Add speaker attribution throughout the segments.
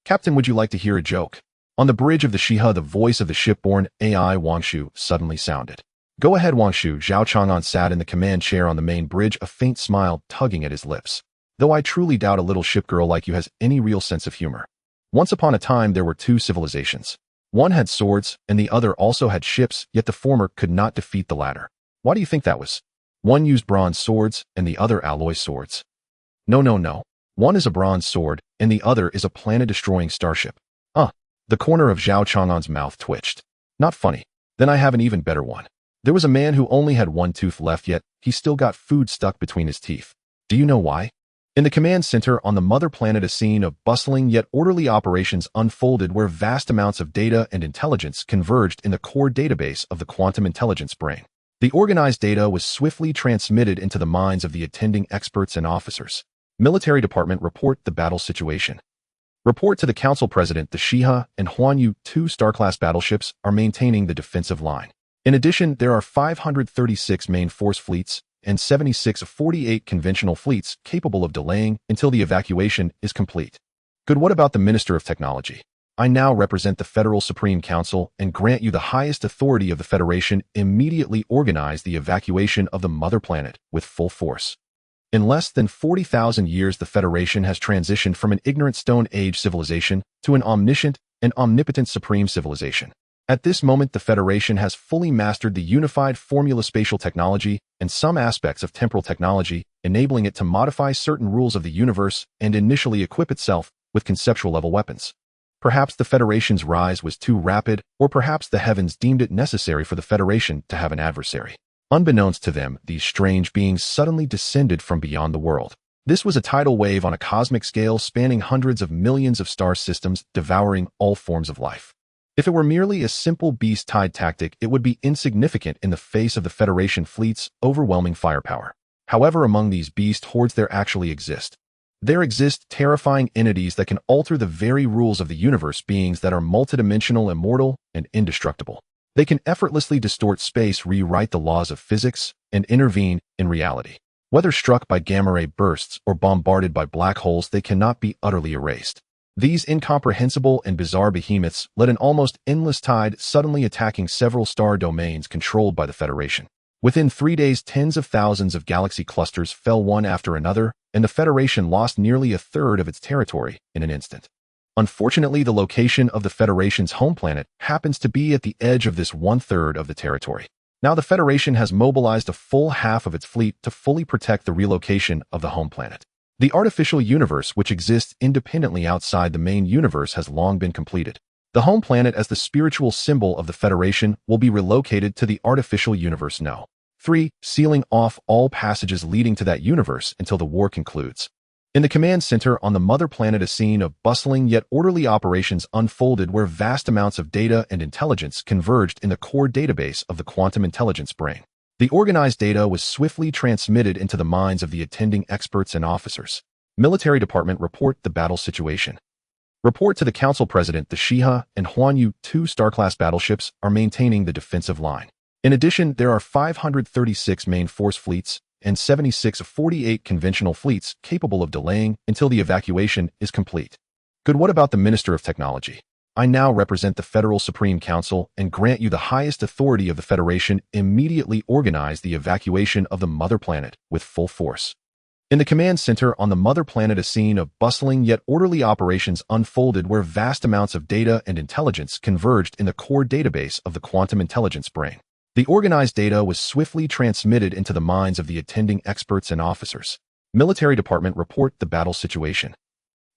Speaker 1: Captain, would you like to hear a joke? On the bridge of the Xihe, the voice of the shipborne AI Wangshu suddenly sounded. Go ahead, Wangshu. Zhao Chang'an sat in the command chair on the main bridge, a faint smile tugging at his lips. Though I truly doubt a little ship girl like you has any real sense of humor. Once upon a time, there were two civilizations. One had swords, and the other also had ships, yet the former could not defeat the latter. Why do you think that was? One used bronze swords, and the other alloy swords. No. One is a bronze sword, and the other is a planet-destroying starship. The corner of Zhao Chang'an's mouth twitched. Not funny. Then I have an even better one. There was a man who only had one tooth left, yet he still got food stuck between his teeth. Do you know why? In the command center on the mother planet, a scene of bustling yet orderly operations unfolded where vast amounts of data and intelligence converged in the core database of the quantum intelligence brain. The organized data was swiftly transmitted into the minds of the attending experts and officers. Military Department, report the battle situation. Report to the Council President. The Xihe and Huanyu, two star-class battleships, are maintaining the defensive line. In addition, there are 536 main force fleets and 76 of 48 conventional fleets capable of delaying until the evacuation is complete. Good. What about the Minister of Technology? I now represent the Federal Supreme Council and grant you the highest authority of the Federation. Immediately organize the evacuation of the mother planet with full force. In less than 40,000 years, the Federation has transitioned from an ignorant Stone Age civilization to an omniscient and omnipotent supreme civilization. At this moment, the Federation has fully mastered the unified formula spatial technology and some aspects of temporal technology, enabling it to modify certain rules of the universe and initially equip itself with conceptual-level weapons. Perhaps the Federation's rise was too rapid, or perhaps the heavens deemed it necessary for the Federation to have an adversary. Unbeknownst to them, these strange beings suddenly descended from beyond the world. This was a tidal wave on a cosmic scale spanning hundreds of millions of star systems, devouring all forms of life. If it were merely a simple beast tide tactic, it would be insignificant in the face of the Federation fleet's overwhelming firepower. However, among these beast hordes there actually exist. There exist terrifying entities that can alter the very rules of the universe, beings that are multidimensional, immortal, and indestructible. They can effortlessly distort space, rewrite the laws of physics, and intervene in reality. Whether struck by gamma-ray bursts or bombarded by black holes, they cannot be utterly erased. These incomprehensible and bizarre behemoths led an almost endless tide, suddenly attacking several star domains controlled by the Federation. Within 3 days, tens of thousands of galaxy clusters fell one after another, and the Federation lost nearly a third of its territory in an instant. Unfortunately, the location of the Federation's home planet happens to be at the edge of this one-third of the territory. Now the Federation has mobilized a full half of its fleet to fully protect the relocation of the home planet. The artificial universe, which exists independently outside the main universe, has long been completed. The home planet, as the spiritual symbol of the Federation, will be relocated to the artificial universe No. 3, sealing off all passages leading to that universe until the war concludes. In the command center on the mother planet, a scene of bustling yet orderly operations unfolded where vast amounts of data and intelligence converged in the core database of the quantum intelligence brain. The organized data was swiftly transmitted into the minds of the attending experts and officers. Military Department, report the battle situation. Report to the Council President. The Xihe and Huanyu, two star-class battleships, are maintaining the defensive line. In addition, there are 536 main force fleets and 76 of 48 conventional fleets capable of delaying until the evacuation is complete. Good. What about the Minister of Technology? I now represent the Federal Supreme Council and grant you the highest authority of the Federation. Immediately organize the evacuation of the mother planet with full force. In the command center on the mother planet, a scene of bustling yet orderly operations unfolded where vast amounts of data and intelligence converged in the core database of the quantum intelligence brain. The organized data was swiftly transmitted into the minds of the attending experts and officers. Military Department, report the battle situation.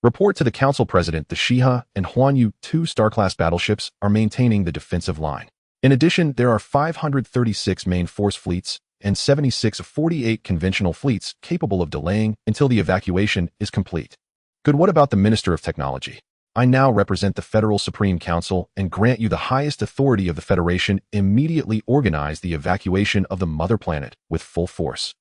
Speaker 1: Report to the Council President. The Xihe and Huanyu, two star-class battleships, are maintaining the defensive line. In addition, there are 536 main force fleets and 76 of 48 conventional fleets capable of delaying until the evacuation is complete. Good. What about the Minister of Technology? I now represent the Federal Supreme Council and grant you the highest authority of the Federation. Immediately organize the evacuation of the mother planet with full force.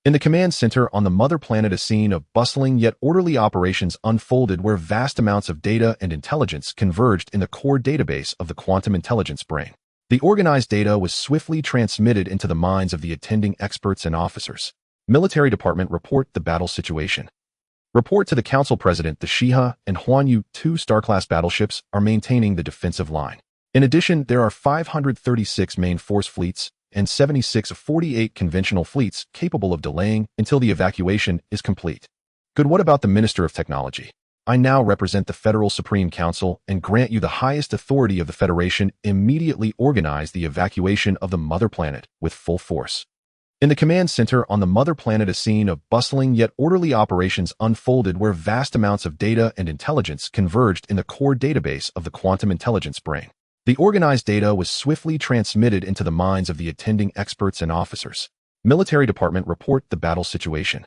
Speaker 1: In the command center on the mother planet, a scene of bustling yet orderly operations unfolded where vast amounts of data and intelligence converged in the core database of the quantum intelligence brain. The organized data was swiftly transmitted into the minds of the attending experts and officers. Military Department, report the battle situation. Report to the Council President the Xihe and Huanyu, two Star-class battleships, are maintaining the defensive line. In addition, there are 536 main force fleets and 76 of 48 conventional fleets capable of delaying until the evacuation is complete. Good. What about the Minister of Technology? I now represent the Federal Supreme Council and grant you the highest authority of the Federation. Immediately organize the evacuation of the Mother Planet with full force. In the command center on the Mother Planet, a scene of bustling yet orderly operations unfolded where vast amounts of data and intelligence converged in the core database of the quantum intelligence brain. The organized data was swiftly transmitted into the minds of the attending experts and officers. Military Department, report the battle situation.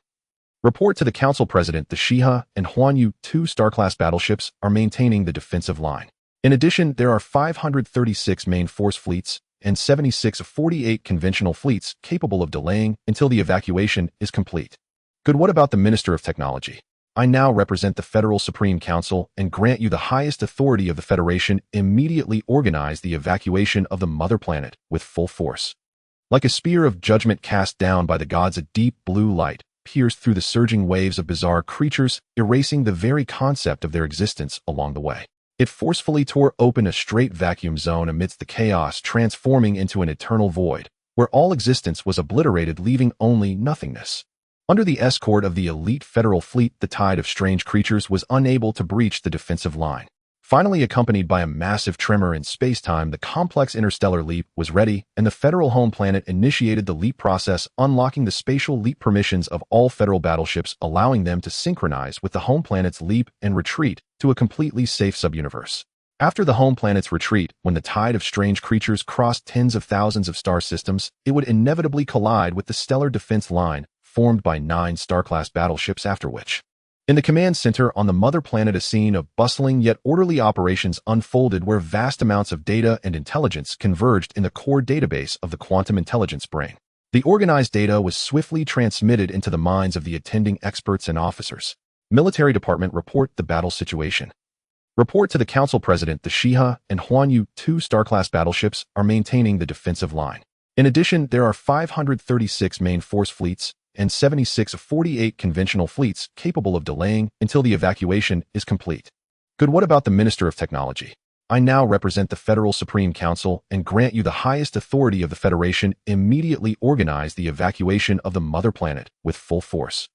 Speaker 1: Report to the Council President the Xihe and Huanyu, two Star-class battleships, are maintaining the defensive line. In addition, there are 536 main force fleets and 76 of 48 conventional fleets capable of delaying until the evacuation is complete. Good. What about the Minister of Technology? I now represent the Federal Supreme Council and grant you the highest authority of the Federation. Immediately organize the evacuation of the Mother Planet with full force. Like a spear of judgment cast down by the gods, a deep blue light pierced through the surging waves of bizarre creatures, erasing the very concept of their existence along the way. It forcefully tore open a straight vacuum zone amidst the chaos, transforming into an eternal void, where all existence was obliterated, leaving only nothingness. Under the escort of the elite federal fleet, the tide of strange creatures was unable to breach the defensive line. Finally, accompanied by a massive tremor in space-time, the complex interstellar leap was ready, and the federal home planet initiated the leap process, unlocking the spatial leap permissions of all federal battleships, allowing them to synchronize with the home planet's leap and retreat to a completely safe subuniverse. After the home planet's retreat, when the tide of strange creatures crossed tens of thousands of star systems, it would inevitably collide with the stellar defense line formed by 9 Star-class battleships, after which. In the command center on the Mother Planet, a scene of bustling yet orderly operations unfolded where vast amounts of data and intelligence converged in the core database of the quantum intelligence brain. The organized data was swiftly transmitted into the minds of the attending experts and officers. Military Department, report the battle situation. Report to the Council President the Xihe and Huanyu, two Star-class battleships, are maintaining the defensive line. In addition, there are 536 main force fleets and 76 of 48 conventional fleets capable of delaying until the evacuation is complete. Good. What about the Minister of Technology? I now represent the Federal Supreme Council and grant you the highest authority of the Federation. Immediately organize the evacuation of the Mother Planet with full force.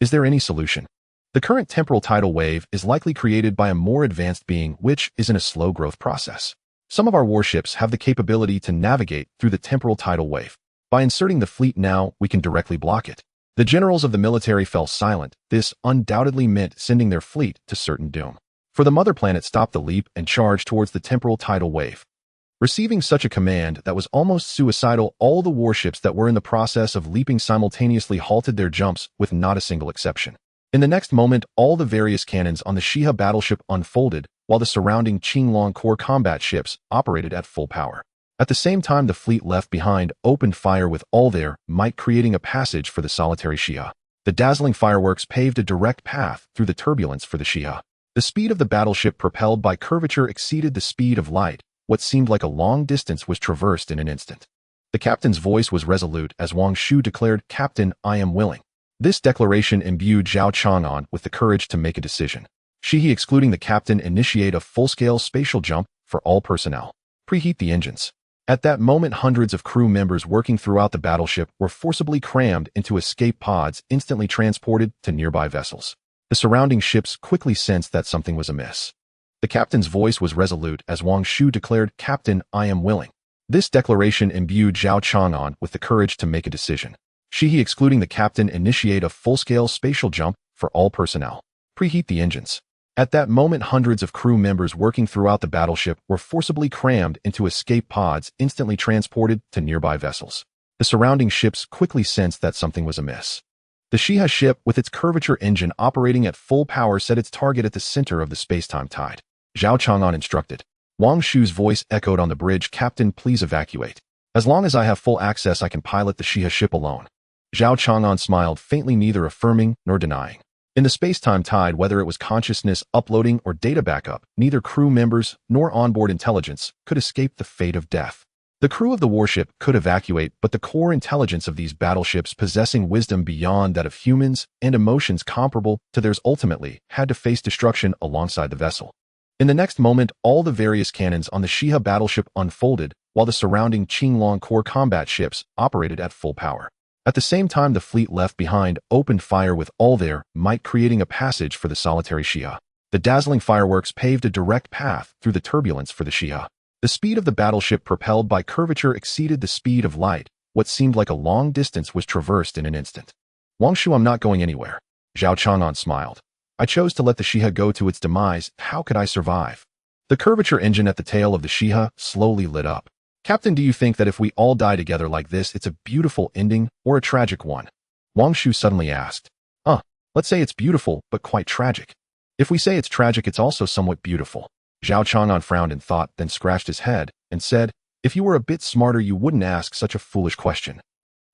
Speaker 1: Is there any solution? The current temporal tidal wave is likely created by a more advanced being, which is in a slow growth process. Some of our warships have the capability to navigate through the temporal tidal wave. By inserting the fleet now, we can directly block it. The generals of the military fell silent. This undoubtedly meant sending their fleet to certain doom. For the Mother Planet stopped the leap and charged towards the temporal tidal wave. Receiving such a command that was almost suicidal, all the warships that were in the process of leaping simultaneously halted their jumps with not a single exception. In the next moment, all the various cannons on the Xihe battleship unfolded, while the surrounding Qinglong core combat ships operated at full power. At the same time, the fleet left behind opened fire with all their might, creating a passage for the solitary Xihe. The dazzling fireworks paved a direct path through the turbulence for the Xihe. The speed of the battleship, propelled by curvature, exceeded the speed of light. What seemed like a long distance was traversed in an instant. The captain's voice was resolute as Wang Shu declared, "Captain, I am willing." This declaration imbued Zhao Chang'an with the courage to make a decision. Xihe, excluding the captain, initiate a full-scale spatial jump for all personnel. Preheat the engines. At that moment, hundreds of crew members working throughout the battleship were forcibly crammed into escape pods, instantly transported to nearby vessels. The surrounding ships quickly sensed that something was amiss. The captain's voice was resolute as Wang Shu declared, "Captain, I am willing." This declaration imbued Zhao Chang'an with the courage to make a decision. Xihe, excluding the captain, initiate a full-scale spatial jump for all personnel. Preheat the engines. At that moment, hundreds of crew members working throughout the battleship were forcibly crammed into escape pods, instantly transported to nearby vessels. The surrounding ships quickly sensed that something was amiss. The Xihe ship, with its curvature engine operating at full power, set its target at the center of the space-time tide. Zhao Chang'an instructed. Wang Shu's voice echoed on the bridge, "Captain, please evacuate. As long as I have full access, I can pilot the Xihe ship alone." Zhao Chang'an smiled faintly, neither affirming nor denying. In the space-time tide, whether it was consciousness uploading or data backup, neither crew members nor onboard intelligence could escape the fate of death. The crew of the warship could evacuate, but the core intelligence of these battleships, possessing wisdom beyond that of humans and emotions comparable to theirs, ultimately had to face destruction alongside the vessel. In the next moment, all the various cannons on the Xihe battleship unfolded, while the surrounding Qinglong core combat ships operated at full power. At the same time, the fleet left behind opened fire with all their might, creating a passage for the solitary Xihe. The dazzling fireworks paved a direct path through the turbulence for the Xihe. The speed of the battleship, propelled by curvature, exceeded the speed of light. What seemed like a long distance was traversed in an instant. "Wangshu, I'm not going anywhere." Zhao Chang'an smiled. "I chose to let the Xihe go to its demise. How could I survive?" The curvature engine at the tail of the Xihe slowly lit up. "Captain, do you think that if we all die together like this, it's a beautiful ending or a tragic one?" Wangshu suddenly asked. Let's say it's beautiful, but quite tragic." "If we say it's tragic, it's also somewhat beautiful." Zhao Chang'an frowned in thought, then scratched his head and said, "If you were a bit smarter, you wouldn't ask such a foolish question."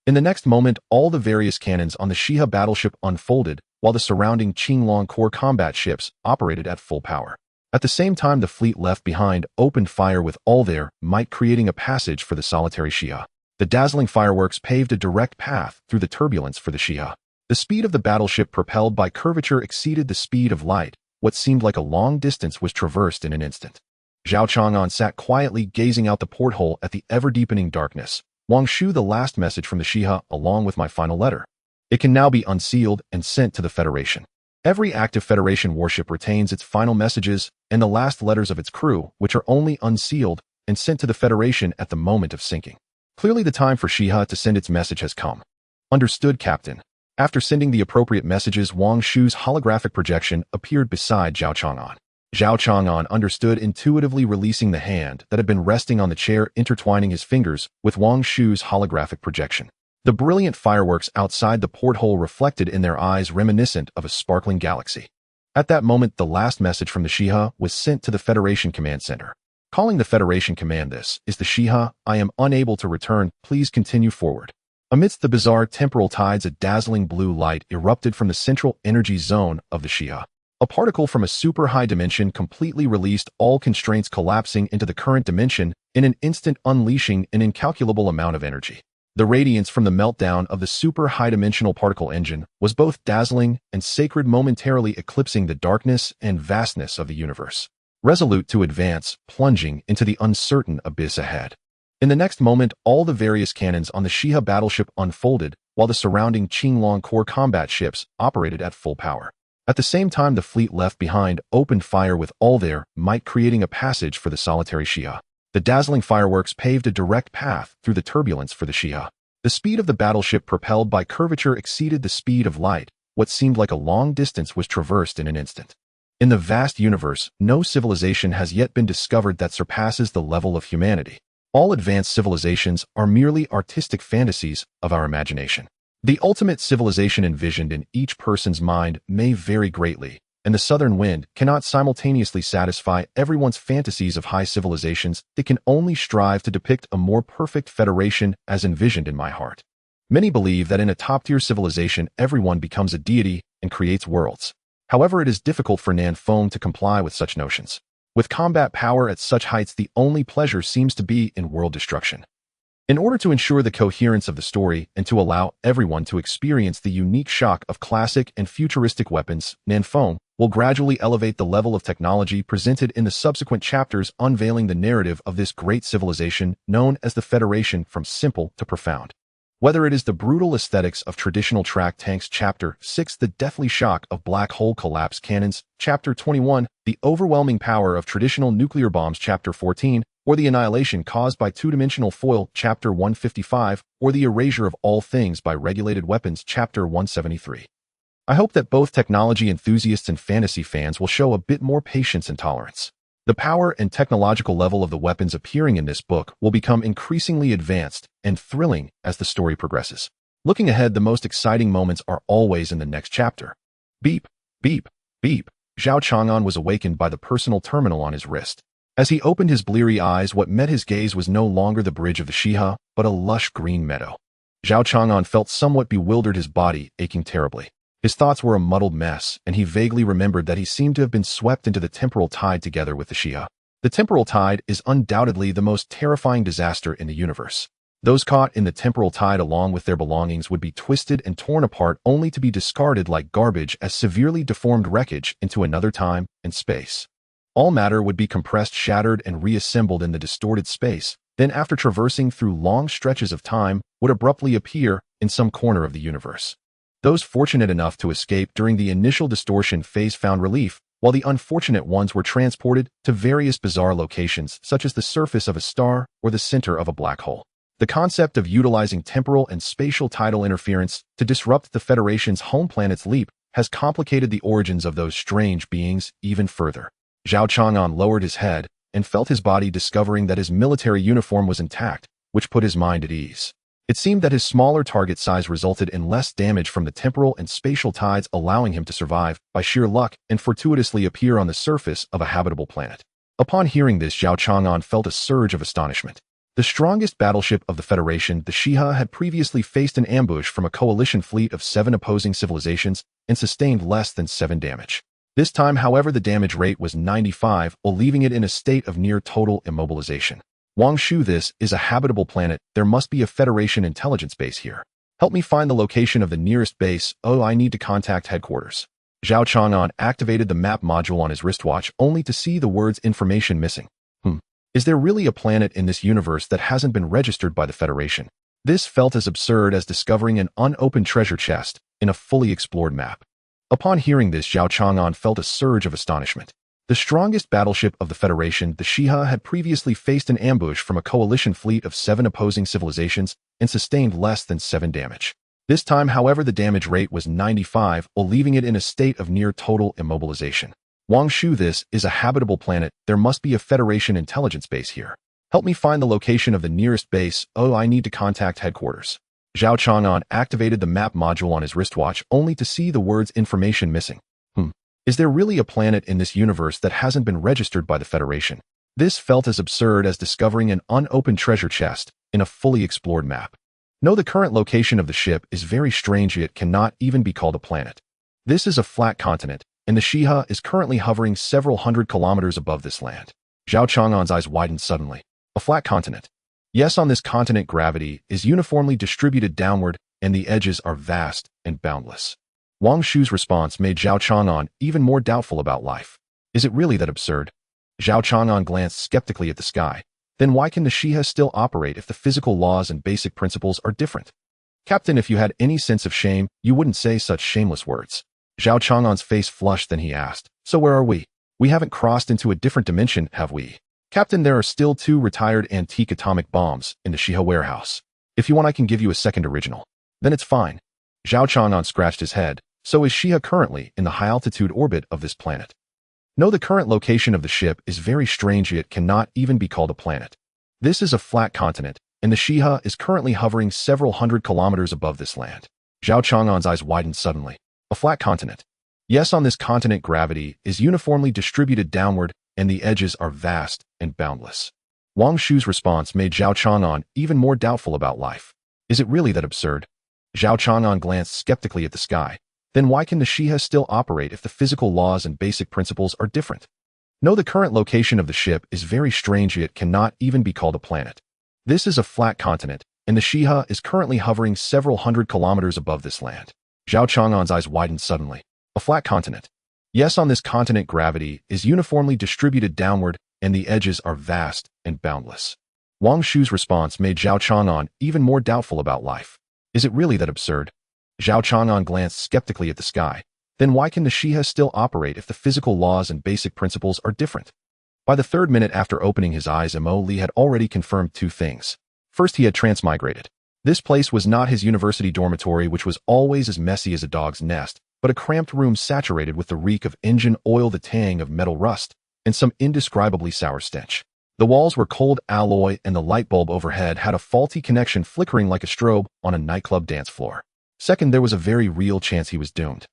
Speaker 1: In the next moment, all the various cannons on the Xihe battleship unfolded, while the surrounding Qinglong core combat ships operated at full power. At the same time, the fleet left behind opened fire with all their might, creating a passage for the solitary Xihe. The dazzling fireworks paved a direct path through the turbulence for the Xihe. The speed of the battleship, propelled by curvature, exceeded the speed of light. What seemed like a long distance was traversed in an instant. Zhao Chang'an sat quietly, gazing out the porthole at the ever-deepening darkness. "Wangshu, the last message from the Xihe, along with my final letter. It can now be unsealed and sent to the Federation. Every active Federation warship retains its final messages and the last letters of its crew, which are only unsealed and sent to the Federation at the moment of sinking. Clearly the time for Xihe to send its message has come." "Understood, Captain." After sending the appropriate messages, Wangshu's holographic projection appeared beside Zhao Chang'an. Zhao Chang'an understood, intuitively releasing the hand that had been resting on the chair, intertwining his fingers with Wangshu's holographic projection. The brilliant fireworks outside the porthole reflected in their eyes, reminiscent of a sparkling galaxy. At that moment, the last message from the Xihe was sent to the Federation Command Center. "Calling the Federation Command, this is the Xihe. I am unable to return. Please continue forward." Amidst the bizarre temporal tides, a dazzling blue light erupted from the central energy zone of the Xihe. A particle from a super-high dimension completely released all constraints, collapsing into the current dimension in an instant, unleashing an incalculable amount of energy. The radiance from the meltdown of the super-high-dimensional particle engine was both dazzling and sacred, momentarily eclipsing the darkness and vastness of the universe. Resolute to advance, plunging into the uncertain abyss ahead. In the next moment, all the various cannons on the Xihe battleship unfolded, while the surrounding Qinglong core combat ships operated at full power. At the same time, the fleet left behind opened fire with all their might, creating a passage for the solitary Xihe. The dazzling fireworks paved a direct path through the turbulence for the Xihe. The speed of the battleship, propelled by curvature, exceeded the speed of light. What seemed like a long distance was traversed in an instant. In the vast universe, no civilization has yet been discovered that surpasses the level of humanity. All advanced civilizations are merely artistic fantasies of our imagination. The ultimate civilization envisioned in each person's mind may vary greatly, and the southern wind cannot simultaneously satisfy everyone's fantasies of high civilizations. It can only strive to depict a more perfect federation as envisioned in my heart. Many believe that in a top-tier civilization, everyone becomes a deity and creates worlds. However, it is difficult for Nan Feng to comply with such notions. With combat power at such heights, the only pleasure seems to be in world destruction. In order to ensure the coherence of the story and to allow everyone to experience the unique shock of classic and futuristic weapons, Nan Feng will gradually elevate the level of technology presented in the subsequent chapters, unveiling the narrative of this great civilization known as the Federation from simple to profound. Whether it is the brutal aesthetics of traditional track tanks, Chapter 6, the deathly shock of black hole collapse cannons, Chapter 21, the overwhelming power of traditional nuclear bombs, Chapter 14, or the annihilation caused by two-dimensional foil, Chapter 155, or the erasure of all things by regulated weapons, Chapter 173. I hope that both technology enthusiasts and fantasy fans will show a bit more patience and tolerance. The power and technological level of the weapons appearing in this book will become increasingly advanced and thrilling as the story progresses. Looking ahead, the most exciting moments are always in the next chapter. Beep, beep, beep. Zhao Chang'an was awakened by the personal terminal on his wrist. As he opened his bleary eyes, what met his gaze was no longer the bridge of the Xihe, but a lush green meadow. Zhao Chang'an felt somewhat bewildered, his body aching terribly. His thoughts were a muddled mess, and he vaguely remembered that he seemed to have been swept into the temporal tide together with the Xihe. The temporal tide is undoubtedly the most terrifying disaster in the universe. Those caught in the temporal tide along with their belongings would be twisted and torn apart only to be discarded like garbage as severely deformed wreckage into another time and space. All matter would be compressed, shattered, and reassembled in the distorted space, then after traversing through long stretches of time, would abruptly appear in some corner of the universe. Those fortunate enough to escape during the initial distortion phase found relief, while the unfortunate ones were transported to various bizarre locations such as the surface of a star or the center of a black hole. The concept of utilizing temporal and spatial tidal interference to disrupt the Federation's home planet's leap has complicated the origins of those strange beings even further. Zhao Chang'an lowered his head and felt his body, discovering that his military uniform was intact, which put his mind at ease. It seemed that his smaller target size resulted in less damage from the temporal and spatial tides, allowing him to survive by sheer luck and fortuitously appear on the surface of a habitable planet. Upon hearing this, Zhao Chang'an felt a surge of astonishment. The strongest battleship of the Federation, the Xihe, had previously faced an ambush from a coalition fleet of 7 opposing civilizations and sustained less than 7 damage. This time, however, the damage rate was 95, while leaving it in a state of near total immobilization. Wang Shu, this is a habitable planet. There must be a Federation intelligence base here. Help me find the location of the nearest base. Oh, I need to contact headquarters. Zhao Chang'an activated the map module on his wristwatch only to see the words information missing. Is there really a planet in this universe that hasn't been registered by the Federation? This felt as absurd as discovering an unopened treasure chest in a fully explored map. Upon hearing this, Zhao Chang'an felt a surge of astonishment. The strongest battleship of the Federation, the Xihe, had previously faced an ambush from a coalition fleet of 7 opposing civilizations and sustained less than 7 damage. This time, however, the damage rate was 95, while leaving it in a state of near total immobilization. Wang Shu, this is a habitable planet. There must be a Federation intelligence base here. Help me find the location of the nearest base. Oh, I need to contact headquarters. Zhao Chang'an activated the map module on his wristwatch only to see the words information missing. Is there really a planet in this universe that hasn't been registered by the Federation? This felt as absurd as discovering an unopened treasure chest in a fully explored map. No, the current location of the ship is very strange. It cannot even be called a planet. This is a flat continent, and the Xihe is currently hovering several hundred kilometers above this land. Zhao Chang'an's eyes widened suddenly. A flat continent. Yes, on this continent gravity is uniformly distributed downward, and the edges are vast and boundless. Wang Shu's response made Zhao Chang'an even more doubtful about life. Is it really that absurd? Zhao Chang'an glanced skeptically at the sky. Then why can the Xihe still operate if the physical laws and basic principles are different? Captain, if you had any sense of shame, you wouldn't say such shameless words. Zhao Chang'an's face flushed, then he asked, so where are we? We haven't crossed into a different dimension, have we? Captain, there are still 2 retired antique atomic bombs in the Xihe warehouse. If you want, I can give you a second original. Then it's fine. Zhao Chang'an scratched his head. So is Xihe currently in the high-altitude orbit of this planet? No, the current location of the ship is very strange. It cannot even be called a planet. This is a flat continent, and the Xihe is currently hovering several hundred kilometers above this land. Zhao Chang'an's eyes widened suddenly. A flat continent. Yes, on this continent gravity is uniformly distributed downward, and the edges are vast and boundless. Wang Shu's response made Zhao Chang'an even more doubtful about life. Is it really that absurd? Zhao Chang'an glanced skeptically at the sky. Then why can the Xihe still operate if the physical laws and basic principles are different? No, the current location of the ship is very strange. It cannot even be called a planet. This is a flat continent, and the Xihe is currently hovering several hundred kilometers above this land. Zhao Chang'an's eyes widened suddenly. A flat continent. Yes, on this continent gravity is uniformly distributed downward, and the edges are vast and boundless. Wang Shu's response made Zhao Chang'an even more doubtful about life. Is it really that absurd? Zhao Chang'an glanced skeptically at the sky. Then why can the Xihe still operate if the physical laws and basic principles are different? By the 3rd minute after opening his eyes, Mo Li had already confirmed 2 things. First, he had transmigrated. This place was not his university dormitory, which was always as messy as a dog's nest, but a cramped room saturated with the reek of engine oil, the tang of metal rust, and some indescribably sour stench. The walls were cold alloy, and the light bulb overhead had a faulty connection, flickering like a strobe on a nightclub dance floor. Second, there was a very real chance he was doomed.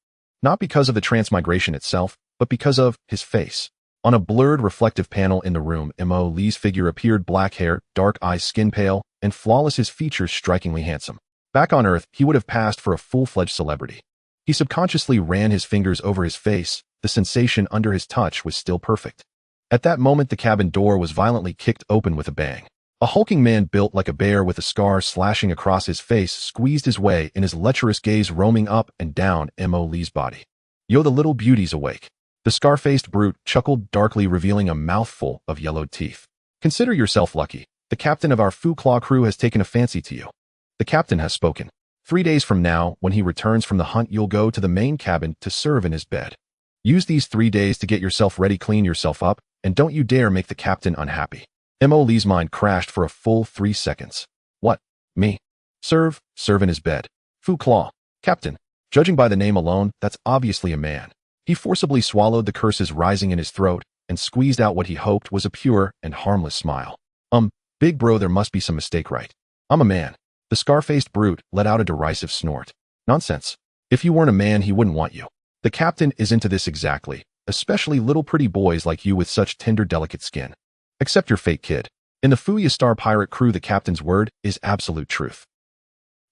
Speaker 1: Not because of the transmigration itself, but because of his face. On a blurred reflective panel in the room, Mo Li's figure appeared, black hair, dark eyes, skin pale, and flawless, his features strikingly handsome. Back on Earth, he would have passed for a full-fledged celebrity. He subconsciously ran his fingers over his face. The sensation under his touch was still perfect. At that moment, the cabin door was violently kicked open with a bang. A hulking man built like a bear with a scar slashing across his face squeezed his way in, his lecherous gaze roaming up and down Mo Lee's body. "Yo, the little beauty's awake." The scar-faced brute chuckled darkly, revealing a mouthful of yellowed teeth. "Consider yourself lucky. The captain of our Foothold crew has taken a fancy to you. The captain has spoken. 3 days from now, when he returns from the hunt, you'll go to the main cabin to serve in his bed. Use these 3 days to get yourself ready, clean yourself up, and don't you dare make the captain unhappy." Mo Lee's mind crashed for a full 3 seconds. "What? Me? Serve in his bed? Foothold? Captain? Judging by the name alone, that's obviously a man." He forcibly swallowed the curses rising in his throat and squeezed out what he hoped was a pure and harmless smile. Big bro, there must be some mistake, right? I'm a man." The scar-faced brute let out a derisive snort. "Nonsense. If you weren't a man, he wouldn't want you. The captain is into this exactly, especially little pretty boys like you with such tender, delicate skin. Accept your fate, kid. In the Fuya Star pirate crew, the captain's word is absolute truth."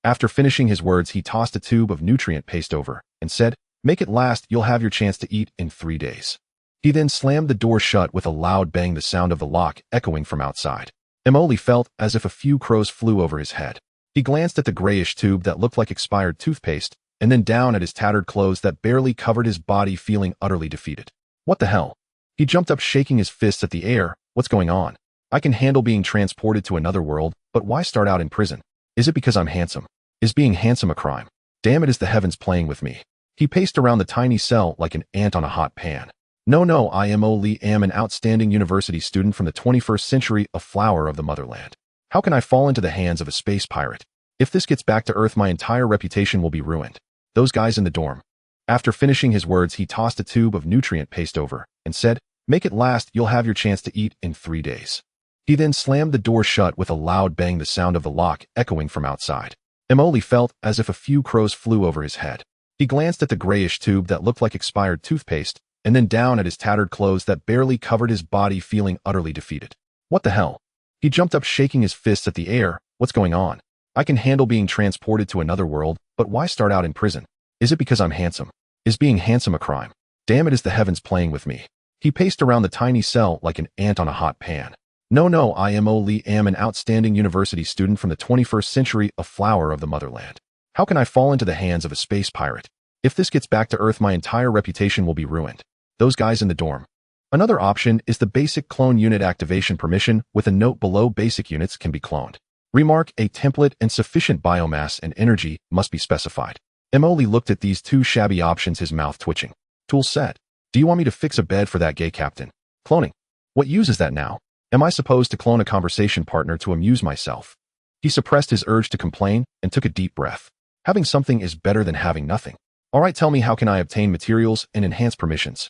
Speaker 1: After finishing his words, he tossed a tube of nutrient paste over and said, "Make it last, you'll have your chance to eat in 3 days." He then slammed the door shut with a loud bang, the sound of the lock echoing from outside. Emoli felt as if a few crows flew over his head. He glanced at the grayish tube that looked like expired toothpaste, and then down at his tattered clothes that barely covered his body, feeling utterly defeated. What the hell? He jumped up, shaking his fists at the air. "What's going on? I can handle being transported to another world, but why start out in prison? Is it because I'm handsome? Is being handsome a crime? Damn it, is the heavens playing with me?" He paced around the tiny cell like an ant on a hot pan. No, I Mo Lee am an outstanding university student from the 21st century, a flower of the motherland. How can I fall into the hands of a space pirate? If this gets back to Earth, my entire reputation will be ruined. Those guys in the dorm." After finishing his words, he tossed a tube of nutrient paste over and said, "Make it last, you'll have your chance to eat in 3 days." He then slammed the door shut with a loud bang, the sound of the lock echoing from outside. Emoli felt as if a few crows flew over his head. He glanced at the grayish tube that looked like expired toothpaste, and then down at his tattered clothes that barely covered his body, feeling utterly defeated. What the hell? He jumped up, shaking his fists at the air. "What's going on? I can handle being transported to another world, but why start out in prison? Is it because I'm handsome? Is being handsome a crime? Damn it, is the heavens playing with me?" He paced around the tiny cell like an ant on a hot pan. No, I Mo Lee am an outstanding university student from the 21st century, a flower of the motherland. How can I fall into the hands of a space pirate? If this gets back to Earth, my entire reputation will be ruined. Those guys in the dorm. Another option is the basic clone unit activation permission with a note below: basic units can be cloned. Remark, a template and sufficient biomass and energy must be specified. Emoli looked at these 2 shabby options, his mouth twitching. Tool set. Do you want me to fix a bed for that gay captain? Cloning. What use is that now? Am I supposed to clone a conversation partner to amuse myself? He suppressed his urge to complain and took a deep breath. Having something is better than having nothing. All right, tell me, how can I obtain materials and enhance permissions?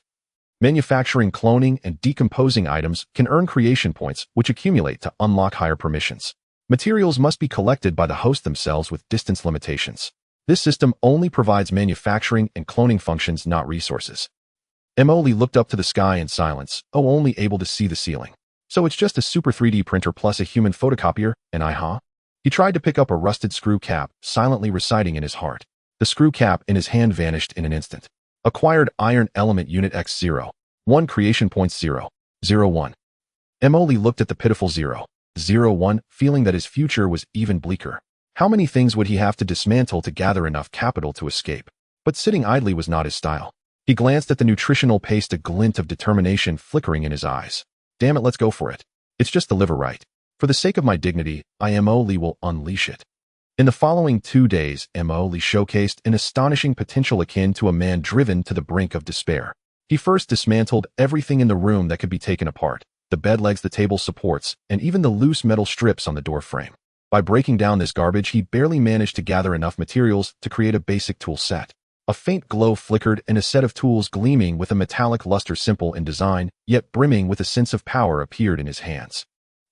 Speaker 1: Manufacturing, cloning, and decomposing items can earn creation points, which accumulate to unlock higher permissions. Materials must be collected by the host themselves with distance limitations. This system only provides manufacturing and cloning functions, not resources. Emoli looked up to the sky in silence, only able to see the ceiling. So it's just a super 3D printer plus a human photocopier, and He tried to pick up a rusted screw cap, silently reciting in his heart. The screw cap in his hand vanished in an instant. Acquired iron element unit X0. 1 creation points 0. 01. Emoli looked at the pitiful 0. 01, feeling that his future was even bleaker. How many things would he have to dismantle to gather enough capital to escape? But sitting idly was not his style. He glanced at the nutritional paste, a glint of determination flickering in his eyes. Damn it, let's go for it. It's just the liver, right? For the sake of my dignity, Emoli will unleash it. In the following 2 days, Emoli showcased an astonishing potential akin to a man driven to the brink of despair. He first dismantled everything in the room that could be taken apart: the bed legs, the table supports, and even the loose metal strips on the door frame. By breaking down this garbage, he barely managed to gather enough materials to create a basic tool set. A faint glow flickered, and a set of tools gleaming with a metallic luster, simple in design, yet brimming with a sense of power, appeared in his hands.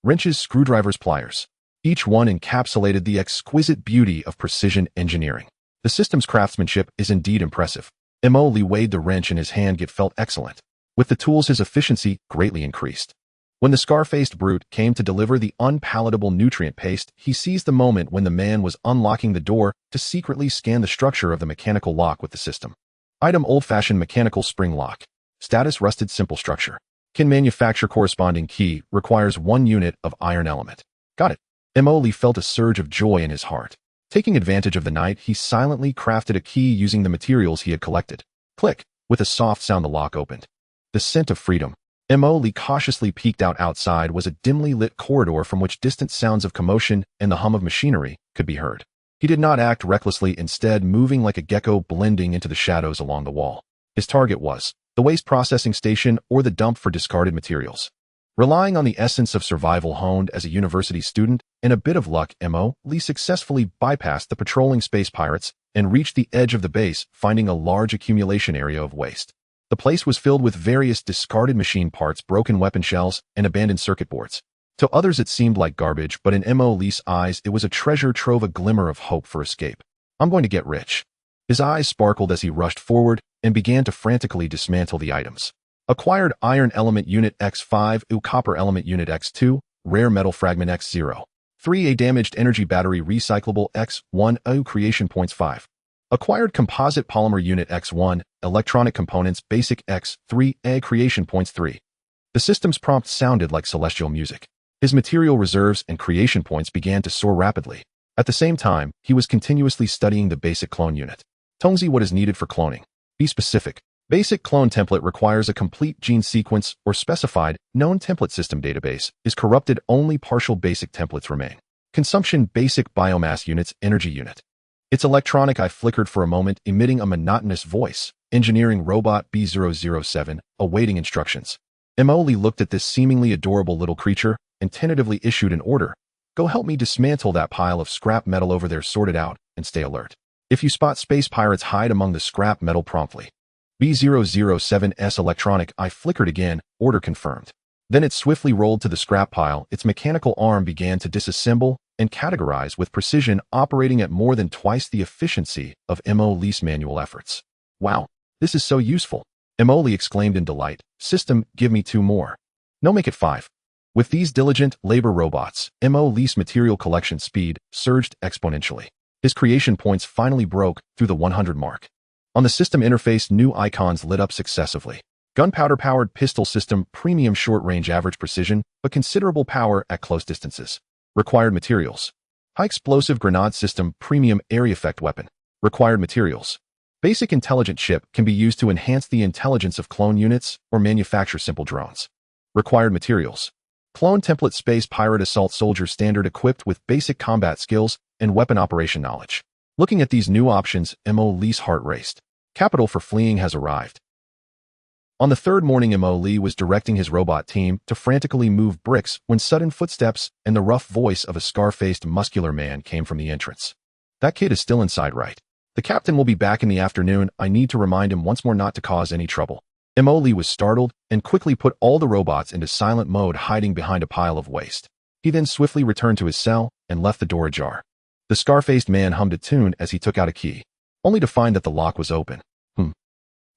Speaker 1: Wrenches, screwdrivers, pliers. Each one encapsulated the exquisite beauty of precision engineering. The system's craftsmanship is indeed impressive. Emoli weighed the wrench in his hand, yet felt excellent. With the tools, his efficiency greatly increased. When the scar-faced brute came to deliver the unpalatable nutrient paste, he seized the moment when the man was unlocking the door to secretly scan the structure of the mechanical lock with the system. Item: old-fashioned mechanical spring lock. Status: rusted, simple structure. Can manufacture corresponding key, requires 1 unit of iron element. Got it. Mo felt a surge of joy in his heart. Taking advantage of the night, he silently crafted a key using the materials he had collected. Click. With a soft sound, the lock opened. The scent of freedom. Mo cautiously peeked out. Outside was a dimly lit corridor from which distant sounds of commotion and the hum of machinery could be heard. He did not act recklessly, instead moving like a gecko, blending into the shadows along the wall. His target was the waste processing station or the dump for discarded materials. Relying on the essence of survival honed as a university student and a bit of luck, Mo successfully bypassed the patrolling space pirates and reached the edge of the base, finding a large accumulation area of waste. The place was filled with various discarded machine parts, broken weapon shells, and abandoned circuit boards. To others it seemed like garbage, but in Mo's eyes it was a treasure trove, a glimmer of hope for escape. I'm going to get rich. His eyes sparkled as he rushed forward and began to frantically dismantle the items. Acquired Iron Element Unit X5, Copper Element Unit X2, Rare Metal Fragment X0. 3 A Damaged Energy Battery Recyclable X1, Creation Points 5. Acquired Composite Polymer Unit X1, Electronic Components Basic X3, A Creation Points 3. The system's prompt sounded like celestial music. His material reserves and creation points began to soar rapidly. At the same time, he was continuously studying the basic clone unit. Tongzi, what is needed for cloning? Be specific. Basic clone template requires a complete gene sequence or specified, known template system database is corrupted, only partial basic templates remain. Consumption basic biomass units energy unit. Its electronic eye flickered for a moment, emitting a monotonous voice. Engineering robot B007, awaiting instructions. Mo looked at this seemingly adorable little creature and tentatively issued an order. Go help me dismantle that pile of scrap metal over there, sort it out, and stay alert. If you spot space pirates, hide among the scrap metal promptly. B007's electronic eye flickered again, order confirmed. Then it swiftly rolled to the scrap pile. Its mechanical arm began to disassemble and categorize with precision, operating at more than twice the efficiency of Mo's manual efforts. Wow, this is so useful. Mo exclaimed in delight. System, give me 2 more. No, make it 5. With these diligent labor robots, Mo's material collection speed surged exponentially. His creation points finally broke through the 100 mark. On the system interface, new icons lit up successively. Gunpowder-powered pistol system, premium short-range, average precision, but considerable power at close distances. Required materials. High-explosive grenade system, premium area effect weapon. Required materials. Basic intelligent chip can be used to enhance the intelligence of clone units or manufacture simple drones. Required materials. Clone template space pirate assault soldier standard, equipped with basic combat skills and weapon operation knowledge. Looking at these new options, Mo's heart raced. Capital for fleeing has arrived. On the third morning, Mo was directing his robot team to frantically move bricks when sudden footsteps and the rough voice of a scar-faced muscular man came from the entrance. That kid is still inside, right? The captain will be back in the afternoon. I need to remind him once more not to cause any trouble. Mo was startled and quickly put all the robots into silent mode, hiding behind a pile of waste. He then swiftly returned to his cell and left the door ajar. The scar-faced man hummed a tune as he took out a key, only to find that the lock was open.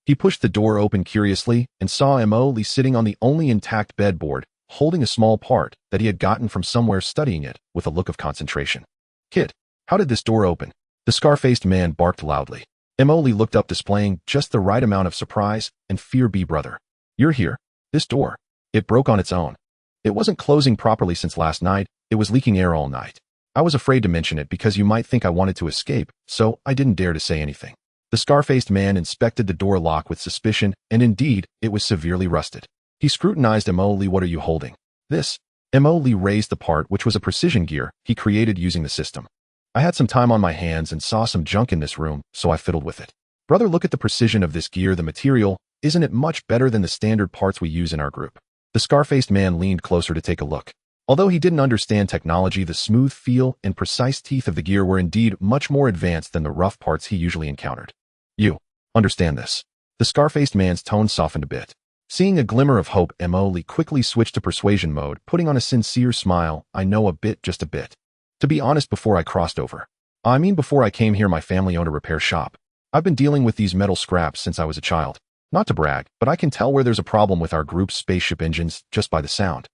Speaker 1: He pushed the door open curiously and saw Mo sitting on the only intact bedboard, holding a small part that he had gotten from somewhere, studying it with a look of concentration. Kid, how did this door open? The scar-faced man barked loudly. Mo looked up, displaying just the right amount of surprise and fear. Brother, you're here. This door. It broke on its own. It wasn't closing properly since last night. It was leaking air all night. I was afraid to mention it because you might think I wanted to escape, so I didn't dare to say anything. The scar-faced man inspected the door lock with suspicion, and indeed, it was severely rusted. He scrutinized Mo. What are you holding? This. Mo raised the part, which was a precision gear he created using the system. I had some time on my hands and saw some junk in this room, so I fiddled with it. Brother, look at the precision of this gear, the material. Isn't it much better than the standard parts we use in our group? The scar-faced man leaned closer to take a look. Although he didn't understand technology, the smooth feel and precise teeth of the gear were indeed much more advanced than the rough parts he usually encountered. You understand this? The scar-faced man's tone softened a bit. Seeing a glimmer of hope, Mo quickly switched to persuasion mode, putting on a sincere smile. I know a bit, just a bit. To be honest, before I crossed over. Before I came here, my family owned a repair shop. I've been dealing with these metal scraps since I was a child. Not to brag, but I can tell where there's a problem with our group's spaceship engines just by the sound.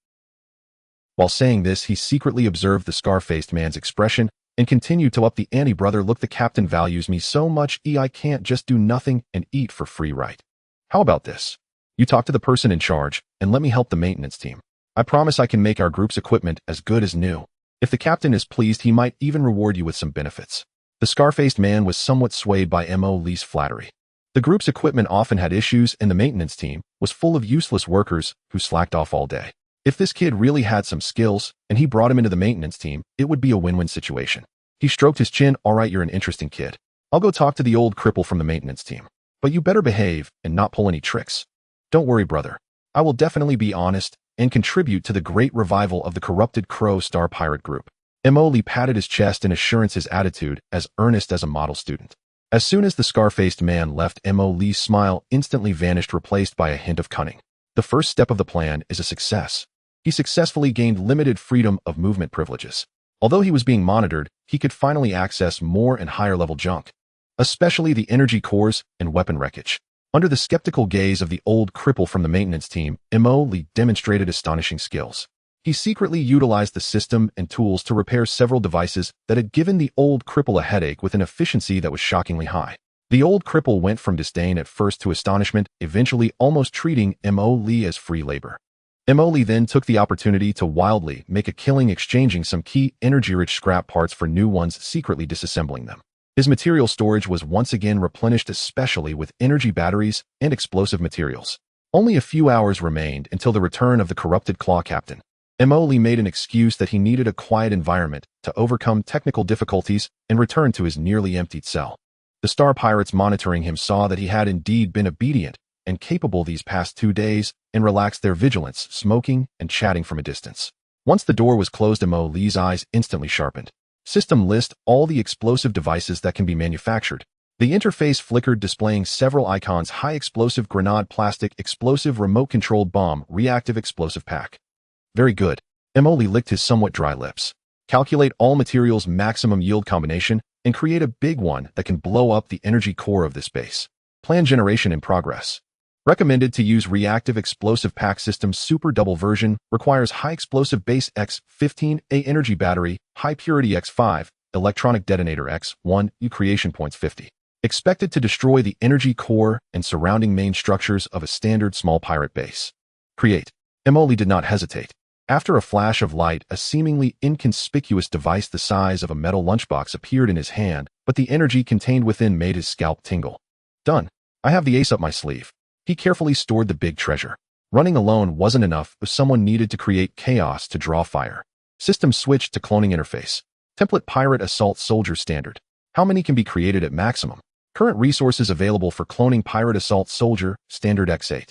Speaker 1: While saying this, he secretly observed the scar-faced man's expression and continued to up the ante. Brother, look, the captain values me so much, I can't just do nothing and eat for free, right? How about this? You talk to the person in charge, and let me help the maintenance team. I promise I can make our group's equipment as good as new. If the captain is pleased, he might even reward you with some benefits. The scar-faced man was somewhat swayed by Mo Lee's flattery. The group's equipment often had issues, and the maintenance team was full of useless workers who slacked off all day. If this kid really had some skills, and he brought him into the maintenance team, it would be a win-win situation. He stroked his chin. All right, you're an interesting kid. I'll go talk to the old cripple from the maintenance team. But you better behave and not pull any tricks. Don't worry, brother. I will definitely be honest and contribute to the great revival of the corrupted Crow Star Pirate Group. Mo Lee patted his chest in assurance, his attitude as earnest as a model student. As soon as the scar-faced man left, Mo Lee's smile instantly vanished, replaced by a hint of cunning. The first step of the plan is a success. He successfully gained limited freedom of movement privileges. Although he was being monitored, he could finally access more and higher-level junk, especially the energy cores and weapon wreckage. Under the skeptical gaze of the old cripple from the maintenance team, Mo Lee demonstrated astonishing skills. He secretly utilized the system and tools to repair several devices that had given the old cripple a headache with an efficiency that was shockingly high. The old cripple went from disdain at first to astonishment, eventually almost treating Mo Lee as free labor. Mo Lee then took the opportunity to wildly make a killing, exchanging some key energy-rich scrap parts for new ones, secretly disassembling them. His material storage was once again replenished, especially with energy batteries and explosive materials. Only a few hours remained until the return of the corrupted Claw Captain. Mo Lee made an excuse that he needed a quiet environment to overcome technical difficulties and return to his nearly emptied cell. The Star Pirates monitoring him saw that he had indeed been obedient and capable these past 2 days and relaxed their vigilance, smoking and chatting from a distance. Once the door was closed, Mo Lee's eyes instantly sharpened. System list all the explosive devices that can be manufactured. The interface flickered, displaying several icons: high explosive grenade, plastic explosive, remote-controlled bomb, reactive explosive pack. Very good. Mo Lee licked his somewhat dry lips. Calculate all materials maximum yield combination and create a big one that can blow up the energy core of this base. Plan generation in progress. Recommended to use reactive explosive pack system. Super double version requires high explosive base X15, A energy battery, high purity X5, electronic detonator X1, U creation points 50. Expected to destroy the energy core and surrounding main structures of a standard small pirate base. Create. Mo Lee did not hesitate. After a flash of light, a seemingly inconspicuous device the size of a metal lunchbox appeared in his hand, but the energy contained within made his scalp tingle. Done. I have the ace up my sleeve. He carefully stored the big treasure. Running alone wasn't enough if someone needed to create chaos to draw fire. System switched to cloning interface. Template Pirate Assault Soldier Standard. How many can be created at maximum? Current resources available for cloning Pirate Assault Soldier, Standard X8.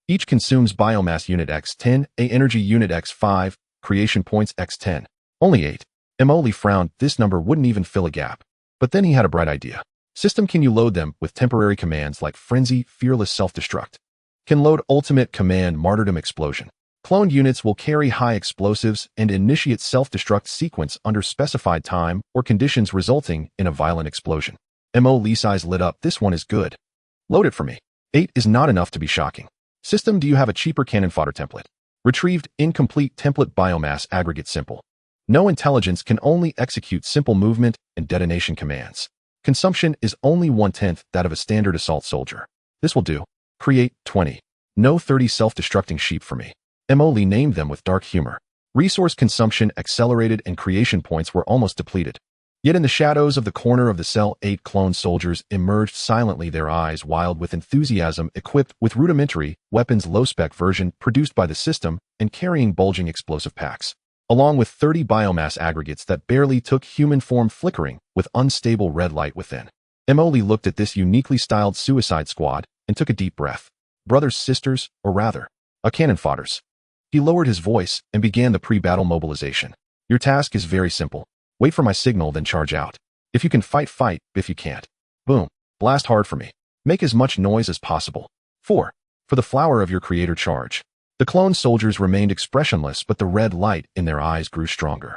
Speaker 1: Each consumes biomass unit X10, A energy unit X5, creation points X10. Only 8. Mo Lee frowned. This number wouldn't even fill a gap. But then he had a bright idea. System, can you load them with temporary commands like Frenzy, Fearless Self-Destruct? Can load Ultimate Command, Martyrdom Explosion. Cloned units will carry high explosives and initiate self-destruct sequence under specified time or conditions, resulting in a violent explosion. Mo Lee's eyes lit up. This one is good. Load it for me. 8 is not enough to be shocking. System, do you have a cheaper cannon fodder template? Retrieved incomplete template biomass aggregate simple. No intelligence, can only execute simple movement and detonation commands. Consumption is only 1/10 that of a standard assault soldier. This will do. Create 20. No 30 self-destructing sheep for me. Mo Lee named them with dark humor. Resource consumption accelerated and creation points were almost depleted. Yet in the shadows of the corner of the cell, 8 clone soldiers emerged silently, their eyes wild with enthusiasm, equipped with rudimentary weapons, low-spec version produced by the system, and carrying bulging explosive packs, along with 30 biomass aggregates that barely took human form, flickering with unstable red light within. Mo Lee looked at this uniquely styled suicide squad and took a deep breath. Brothers, sisters, or rather, cannon fodders. He lowered his voice and began the pre-battle mobilization. Your task is very simple. Wait for my signal, then charge out. If you can fight, fight. If you can't, boom, blast hard for me. Make as much noise as possible. 4. For the flower of your creator, charge. The clone soldiers remained expressionless, but the red light in their eyes grew stronger.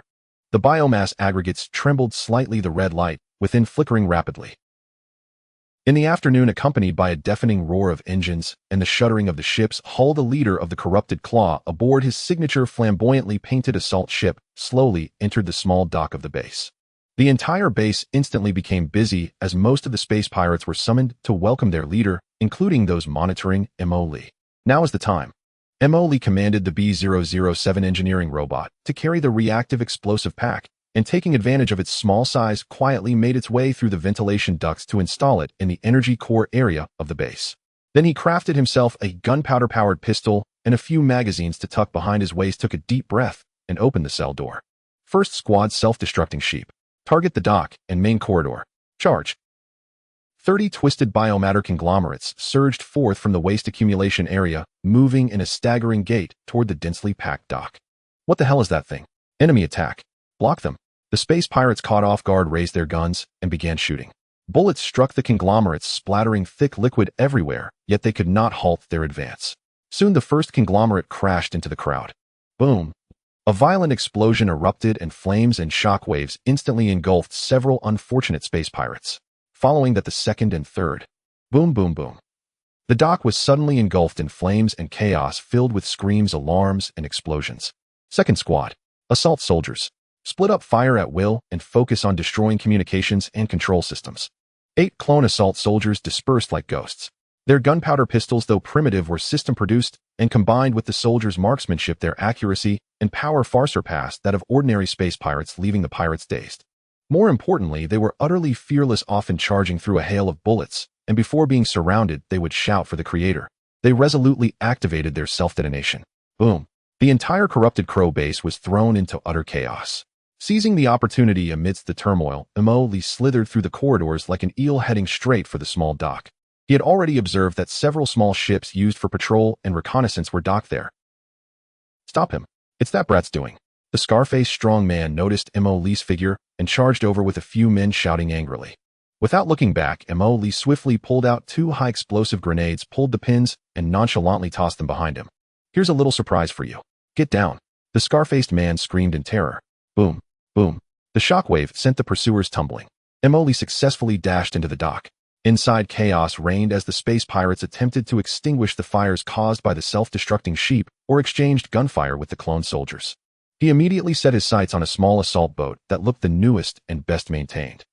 Speaker 1: The biomass aggregates trembled slightly, the red light within flickering rapidly. In the afternoon, accompanied by a deafening roar of engines and the shuddering of the ship's hull, the leader of the corrupted Claw, aboard his signature flamboyantly painted assault ship, slowly entered the small dock of the base. The entire base instantly became busy as most of the space pirates were summoned to welcome their leader, including those monitoring Mo Lee. Now is the time. Mo Lee commanded the B-007 engineering robot to carry the reactive explosive pack, and taking advantage of its small size, quietly made its way through the ventilation ducts to install it in the energy core area of the base. Then he crafted himself a gunpowder-powered pistol and a few magazines to tuck behind his waist, took a deep breath, and opened the cell door. First squad self-destructing sheep. Target the dock and main corridor. Charge. 30 twisted biomatter conglomerates surged forth from the waste accumulation area, moving in a staggering gait toward the densely packed dock. What the hell is that thing? Enemy attack. Block them. The space pirates, caught off guard, raised their guns and began shooting. Bullets struck the conglomerates, splattering thick liquid everywhere, yet they could not halt their advance. Soon the first conglomerate crashed into the crowd. Boom. A violent explosion erupted, and flames and shockwaves instantly engulfed several unfortunate space pirates. Following that, the second and third. Boom, boom, boom. The dock was suddenly engulfed in flames and chaos, filled with screams, alarms, and explosions. Second squad. Assault soldiers. Split up, fire at will, and focus on destroying communications and control systems. 8 clone assault soldiers dispersed like ghosts. Their gunpowder pistols, though primitive, were system-produced, and combined with the soldiers' marksmanship, their accuracy and power far surpassed that of ordinary space pirates, leaving the pirates dazed. More importantly, they were utterly fearless, often charging through a hail of bullets, and before being surrounded, they would shout for the creator. They resolutely activated their self-detonation. Boom. The entire corrupted Crow base was thrown into utter chaos. Seizing the opportunity amidst the turmoil, Mo Lee slithered through the corridors like an eel, heading straight for the small dock. He had already observed that several small ships used for patrol and reconnaissance were docked there. Stop him. It's that brat's doing. The scar-faced strong man noticed Mo Lee's figure and charged over, with a few men shouting angrily. Without looking back, Mo Lee swiftly pulled out 2 high-explosive grenades, pulled the pins, and nonchalantly tossed them behind him. Here's a little surprise for you. Get down. The scar-faced man screamed in terror. Boom. Boom. The shockwave sent the pursuers tumbling. Mo Lee successfully dashed into the dock. Inside, chaos reigned as the space pirates attempted to extinguish the fires caused by the self-destructing sheep or exchanged gunfire with the clone soldiers. He immediately set his sights on a small assault boat that looked the newest and best maintained.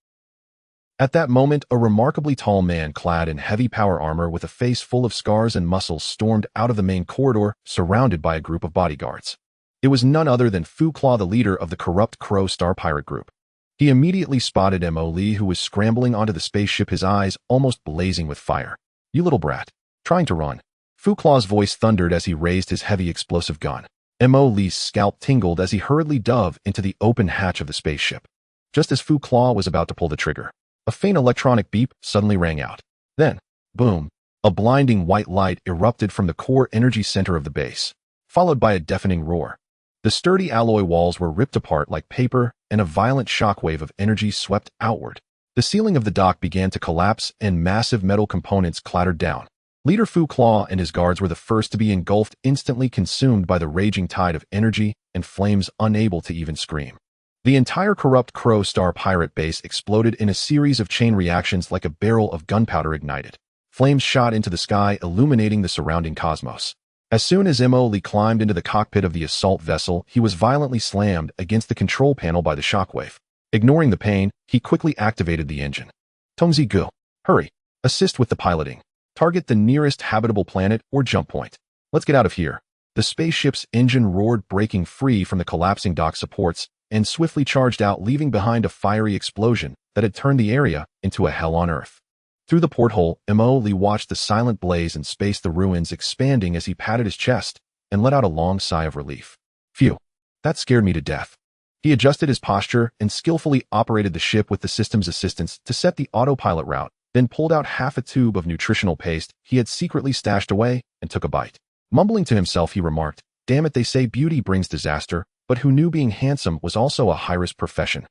Speaker 1: At that moment, a remarkably tall man clad in heavy power armor with a face full of scars and muscles stormed out of the main corridor, surrounded by a group of bodyguards. It was none other than Fu Claw, the leader of the corrupt Crow Star Pirate group. He immediately spotted Mo Lee, who was scrambling onto the spaceship, his eyes almost blazing with fire. "You little brat. Trying to run." Fu Claw's voice thundered as he raised his heavy explosive gun. Mo Lee's scalp tingled as he hurriedly dove into the open hatch of the spaceship. Just as Fu Claw was about to pull the trigger, a faint electronic beep suddenly rang out. Then, boom, a blinding white light erupted from the core energy center of the base, followed by a deafening roar. The sturdy alloy walls were ripped apart like paper, and a violent shockwave of energy swept outward. The ceiling of the dock began to collapse, and massive metal components clattered down. Leader Fu Claw and his guards were the first to be engulfed, instantly consumed by the raging tide of energy and flames, unable to even scream. The entire corrupt Crow Star Pirate base exploded in a series of chain reactions like a barrel of gunpowder ignited. Flames shot into the sky, illuminating the surrounding cosmos. As soon as Mo Lee climbed into the cockpit of the assault vessel, he was violently slammed against the control panel by the shockwave. Ignoring the pain, he quickly activated the engine. Tongzi Gu, hurry. Assist with the piloting. Target the nearest habitable planet or jump point. Let's get out of here. The spaceship's engine roared, breaking free from the collapsing dock supports, and swiftly charged out, leaving behind a fiery explosion that had turned the area into a hell on Earth. Through the porthole, Mo Lee watched the silent blaze and space, the ruins expanding as he patted his chest and let out a long sigh of relief. Phew, that scared me to death. He adjusted his posture and skillfully operated the ship with the system's assistance to set the autopilot route, then pulled out half a tube of nutritional paste he had secretly stashed away and took a bite. Mumbling to himself, he remarked, "Damn it, they say beauty brings disaster, but who knew being handsome was also a high-risk profession?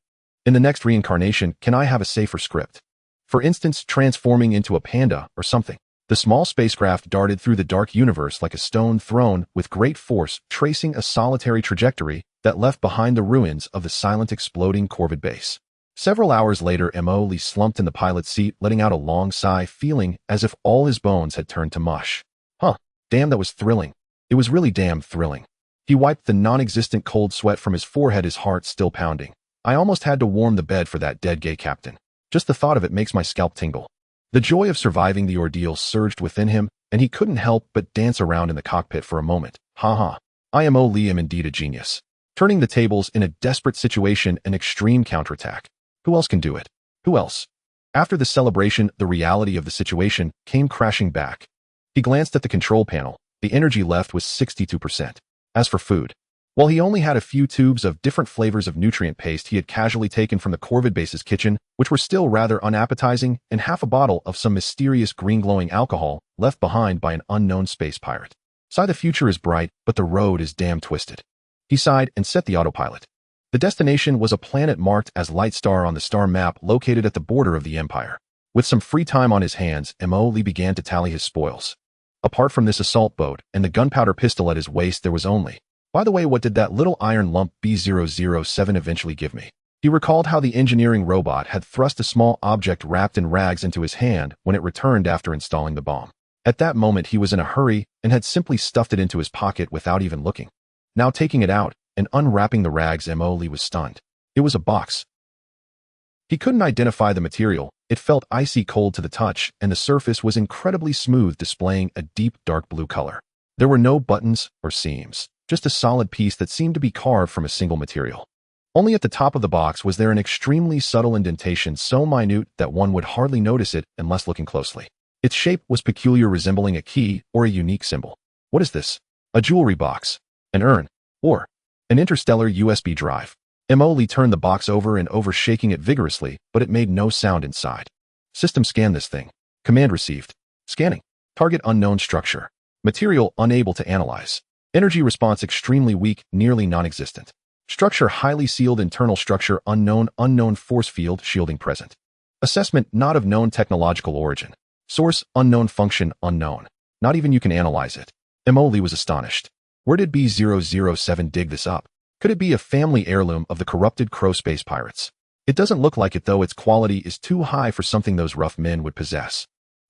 Speaker 1: In the next reincarnation, can I have a safer script? For instance, transforming into a panda or something." The small spacecraft darted through the dark universe like a stone thrown with great force, tracing a solitary trajectory that left behind the ruins of the silent, exploding Corvid base. Several hours later, Mo Lee slumped in the pilot's seat, letting out a long sigh, feeling as if all his bones had turned to mush. Damn, that was thrilling. It was really damn thrilling. He wiped the non-existent cold sweat from his forehead, his heart still pounding. I almost had to warm the bed for that dead gay captain. Just the thought of it makes my scalp tingle. The joy of surviving the ordeal surged within him and he couldn't help but dance around in the cockpit for a moment. Haha. IMO Lee am indeed a genius. Turning the tables in a desperate situation, an extreme counterattack. Who else can do it? Who else? After the celebration, the reality of the situation came crashing back. He glanced at the control panel. The energy left was 62%. As for food, while he only had a few tubes of different flavors of nutrient paste he had casually taken from the Corvid base's kitchen, which were still rather unappetizing, and half a bottle of some mysterious green glowing alcohol left behind by an unknown space pirate. Sigh, the future is bright, but the road is damn twisted. He sighed and set the autopilot. The destination was a planet marked as Light Star on the star map located at the border of the Empire. With some free time on his hands, Mo Lee began to tally his spoils. Apart from this assault boat and the gunpowder pistol at his waist, there was only... By the way, what did that little iron lump B007 eventually give me? He recalled how the engineering robot had thrust a small object wrapped in rags into his hand when it returned after installing the bomb. At that moment, he was in a hurry and had simply stuffed it into his pocket without even looking. Now taking it out and unwrapping the rags, Mo Lee was stunned. It was a box. He couldn't identify the material. It felt icy cold to the touch, and the surface was incredibly smooth, displaying a deep dark blue color. There were no buttons or seams, just a solid piece that seemed to be carved from a single material. Only at the top of the box was there an extremely subtle indentation so minute that one would hardly notice it unless looking closely. Its shape was peculiar, resembling a key or a unique symbol. What is this? A jewelry box? An urn? Or an interstellar USB drive? Mo Lee turned the box over and over, shaking it vigorously, but it made no sound inside. System, scan this thing. Command received. Scanning. Target unknown, structure. Material unable to analyze. Energy response extremely weak, nearly non-existent. Structure highly sealed, internal structure unknown, unknown force field shielding present. Assessment not of known technological origin. Source unknown, function unknown. Not even you can analyze it. Mo Lee was astonished. Where did B007 dig this up? Could it be a family heirloom of the corrupted Crow space pirates? It doesn't look like it, though. Its quality is too high for something those rough men would possess.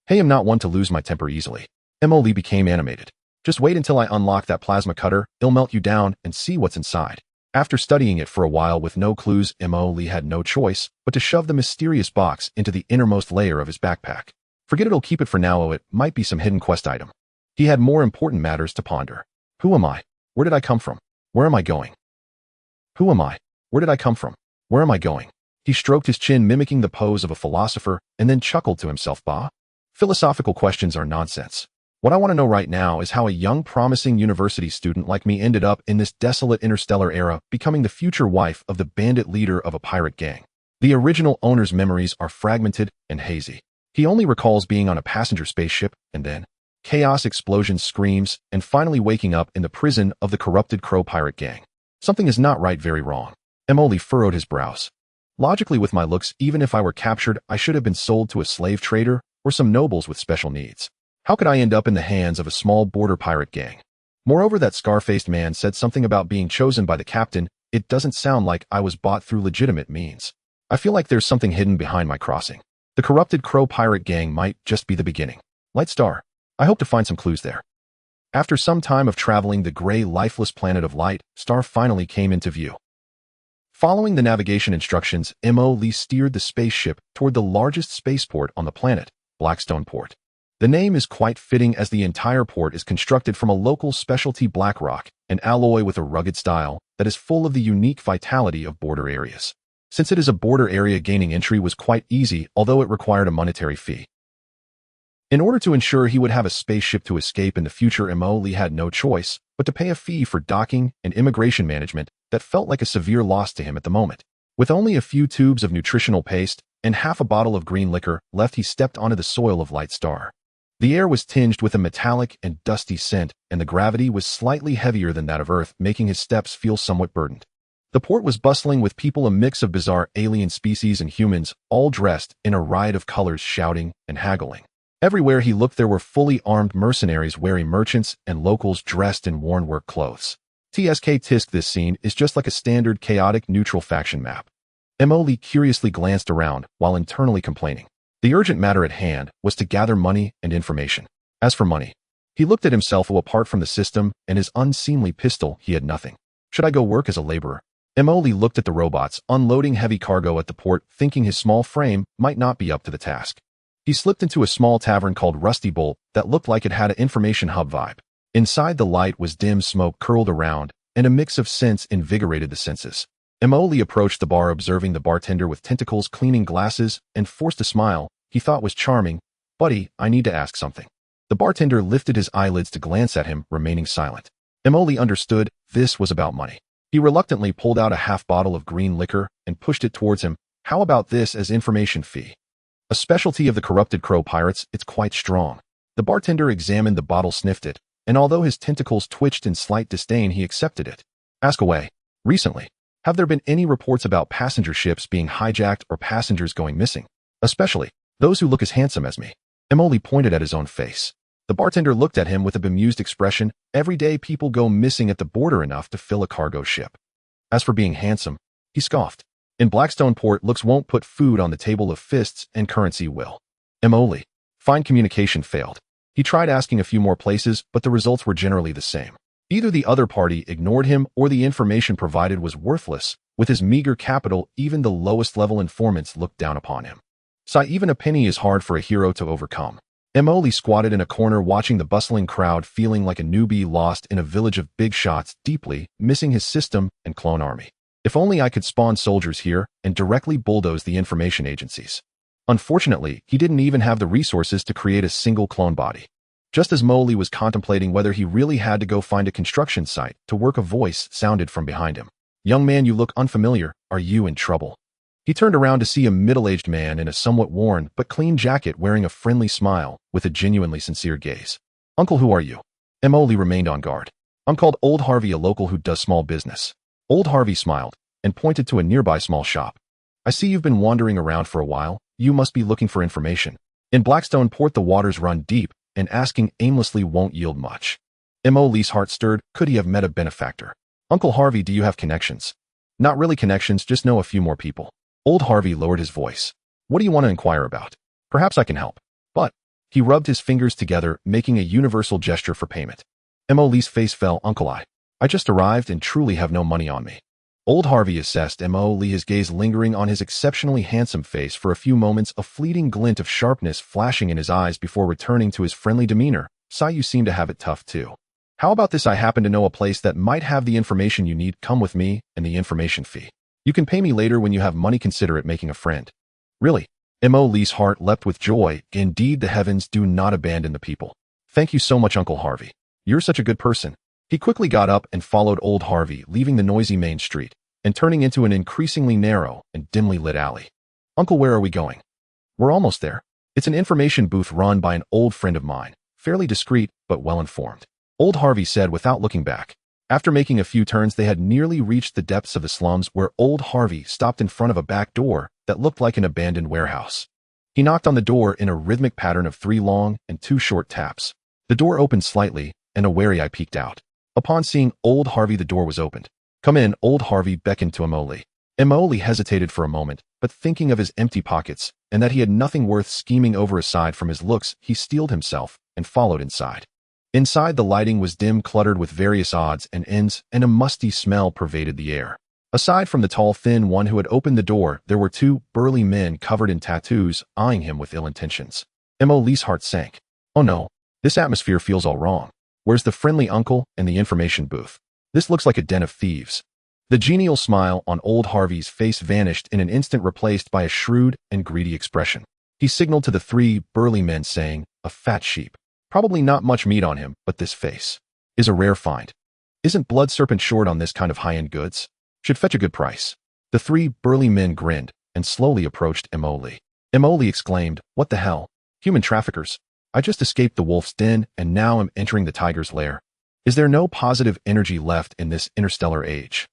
Speaker 1: Hey, I'm not one to lose my temper easily. Mo Lee became animated. Just wait until I unlock that plasma cutter. It'll melt you down and see what's inside. After studying it for a while with no clues, Mo Lee had no choice but to shove the mysterious box into the innermost layer of his backpack. Forget it'll keep it for now. It might be some hidden quest item. He had more important matters to ponder. Who am I? Where did I come from? Where am I going? Who am I? Where did I come from? Where am I going? He stroked his chin, mimicking the pose of a philosopher, and then chuckled to himself. Bah. Philosophical questions are nonsense. What I want to know right now is how a young, promising university student like me ended up in this desolate interstellar era, becoming the future wife of the bandit leader of a pirate gang. The original owner's memories are fragmented and hazy. He only recalls being on a passenger spaceship, and then chaos, explosions, screams, and finally waking up in the prison of the corrupted Crow pirate gang. Something is not right, very wrong. Mo Lee furrowed his brows. Logically, with my looks, even if I were captured, I should have been sold to a slave trader or some nobles with special needs. How could I end up in the hands of a small border pirate gang? Moreover, that scar-faced man said something about being chosen by the captain. It doesn't sound like I was bought through legitimate means. I feel like there's something hidden behind my crossing. The corrupted Crow pirate gang might just be the beginning. Light Star. I hope to find some clues there. After some time of traveling, the gray, lifeless planet of Light Star finally came into view. Following the navigation instructions, Mo Lee steered the spaceship toward the largest spaceport on the planet, Blackstone Port. The name is quite fitting, as the entire port is constructed from a local specialty black rock, an alloy with a rugged style that is full of the unique vitality of border areas. Since it is a border area, gaining entry was quite easy, although it required a monetary fee. In order to ensure he would have a spaceship to escape in the future, Mo Lee had no choice but to pay a fee for docking and immigration management that felt like a severe loss to him at the moment. With only a few tubes of nutritional paste and half a bottle of green liquor left, he stepped onto the soil of Light Star. The air was tinged with a metallic and dusty scent, and the gravity was slightly heavier than that of Earth, making his steps feel somewhat burdened. The port was bustling with people, a mix of bizarre alien species and humans, all dressed in a riot of colors, shouting and haggling. Everywhere he looked, there were fully armed mercenaries, wary merchants, and locals dressed in worn work clothes. Tisk, this scene is just like a standard chaotic neutral faction map. Mo Lee curiously glanced around while internally complaining. The urgent matter at hand was to gather money and information. As for money, he looked at himself, who apart from the system and his unseemly pistol, he had nothing. Should I go work as a laborer? Mo Lee looked at the robots unloading heavy cargo at the port, thinking his small frame might not be up to the task. He slipped into a small tavern called Rusty Bolt that looked like it had an information hub vibe. Inside the light was dim smoke curled around, and a mix of scents invigorated the senses. Emily approached the bar, observing the bartender with tentacles cleaning glasses, and forced a smile he thought was charming. "Buddy, I need to ask something." The bartender lifted his eyelids to glance at him, remaining silent. Emily understood this was about money. He reluctantly pulled out a half bottle of green liquor and pushed it towards him. "How about this as information fee? A specialty of the corrupted crow pirates, it's quite strong." The bartender examined the bottle, sniffed it, and although his tentacles twitched in slight disdain, he accepted it. "Ask away. Recently, have there been any reports about passenger ships being hijacked or passengers going missing? Especially those who look as handsome as me." Emily pointed at his own face. The bartender looked at him with a bemused expression. "Every day people go missing at the border enough to fill a cargo ship. As for being handsome," he scoffed, "in Blackstone Port, looks won't put food on the table of fists, and currency will." Emily. Fine communication failed. He tried asking a few more places, but the results were generally the same. Either the other party ignored him or the information provided was worthless. With his meager capital, even the lowest level informants looked down upon him. Even a penny is hard for a hero to overcome. Emily squatted in a corner watching the bustling crowd, feeling like a newbie lost in a village of big shots, deeply missing his system and clone army. If only I could spawn soldiers here and directly bulldoze the information agencies. Unfortunately, he didn't even have the resources to create a single clone body. Just as Molly was contemplating whether he really had to go find a construction site to work, a voice sounded from behind him. "Young man, you look unfamiliar. Are you in trouble?" He turned around to see a middle-aged man in a somewhat worn but clean jacket, wearing a friendly smile with a genuinely sincere gaze. "Uncle, who are you?" Emily remained on guard. "I'm called Old Harvey, a local who does small business." Old Harvey smiled and pointed to a nearby small shop. "I see you've been wandering around for a while. You must be looking for information. In Blackstone Port, the waters run deep, and asking aimlessly won't yield much." Emily's heart stirred. Could he have met a benefactor? "Uncle Harvey, do you have connections?" "Not really connections, just know a few more people." Old Harvey lowered his voice. "What do you want to inquire about? Perhaps I can help." But he rubbed his fingers together, making a universal gesture for payment. Emily's face fell. "Uncle, I just arrived and truly have no money on me." Old Harvey assessed Emily, his gaze lingering on his exceptionally handsome face for a few moments, a fleeting glint of sharpness flashing in his eyes before returning to his friendly demeanor. "You seem to have it tough too. How about this? I happen to know a place that might have the information you need. Come with me, and the information fee. You can pay me later when you have money. Consider it making a friend." "Really?" Emily's heart leapt with joy. Indeed, the heavens do not abandon the people. "Thank you so much, Uncle Harvey. You're such a good person." He quickly got up and followed Old Harvey, leaving the noisy main street and turning into an increasingly narrow and dimly lit alley. "Uncle, where are we going?" "We're almost there. It's an information booth run by an old friend of mine, fairly discreet but well-informed," Old Harvey said without looking back. After making a few turns, they had nearly reached the depths of the slums, where Old Harvey stopped in front of a back door that looked like an abandoned warehouse. He knocked on the door in a rhythmic pattern of 3 long and 2 short taps. The door opened slightly, and a wary eye peeked out. Upon seeing Old Harvey, the door was opened. "Come in," Old Harvey beckoned to Emily. Emily hesitated for a moment, but thinking of his empty pockets and that he had nothing worth scheming over aside from his looks, he steeled himself and followed inside. Inside, the lighting was dim, cluttered with various odds and ends, and a musty smell pervaded the air. Aside from the tall, thin one who had opened the door, there were 2 burly men covered in tattoos, eyeing him with ill intentions. Emily's heart sank. "Oh no, this atmosphere feels all wrong. Where's the friendly uncle and the information booth? This looks like a den of thieves." The genial smile on Old Harvey's face vanished in an instant, replaced by a shrewd and greedy expression. He signaled to the 3 burly men, saying, "A fat sheep. Probably not much meat on him, but this face is a rare find. Isn't Blood Serpent short on this kind of high-end goods? Should fetch a good price." The 3 burly men grinned and slowly approached Emily. Emily exclaimed, "What the hell? Human traffickers? I just escaped the wolf's den and now am entering the tiger's lair. Is there no positive energy left in this interstellar age?"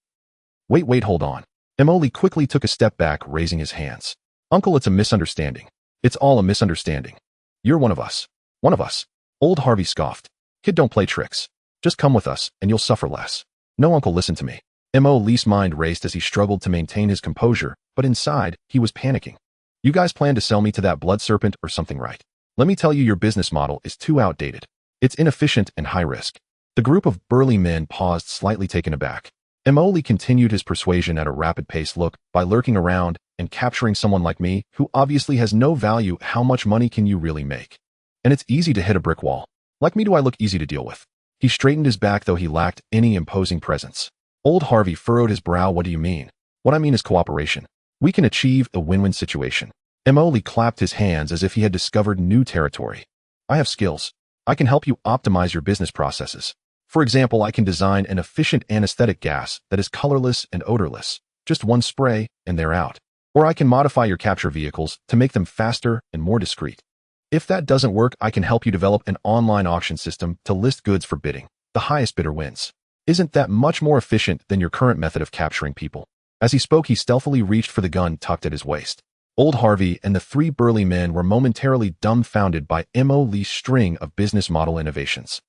Speaker 1: Wait, hold on." Emily quickly took a step back, raising his hands. "Uncle, it's a misunderstanding. It's all a misunderstanding. You're one of us." "One of us?" Old Harvey scoffed. "Kid, don't play tricks. Just come with us, and you'll suffer less." "No, Uncle, listen to me." Emily's mind raced as he struggled to maintain his composure, but inside, he was panicking. "You guys plan to sell me to that Blood Serpent or something, right? Let me tell you, your business model is too outdated. It's inefficient and high risk." The group of burly men paused, slightly taken aback. Emily continued his persuasion at a rapid pace. "Look, by lurking around and capturing someone like me, who obviously has no value, how much money can you really make? And it's easy to hit a brick wall. Like me, do I look easy to deal with? He straightened his back, though he lacked any imposing presence. Old Harvey furrowed his brow. What do you mean? What I mean is cooperation. We can achieve a win-win situation. Emoli clapped his hands as if he had discovered new territory. I have skills. I can help you optimize your business processes. For example, I can design an efficient anesthetic gas that is colorless and odorless. Just one spray, and they're out. Or I can modify your capture vehicles to make them faster and more discreet. If that doesn't work, I can help you develop an online auction system to list goods for bidding. The highest bidder wins. Isn't that much more efficient than your current method of capturing people? As he spoke, he stealthily reached for the gun tucked at his waist. Old Harvey and the three burly men were momentarily dumbfounded by M.O. Lee's string of business model innovations.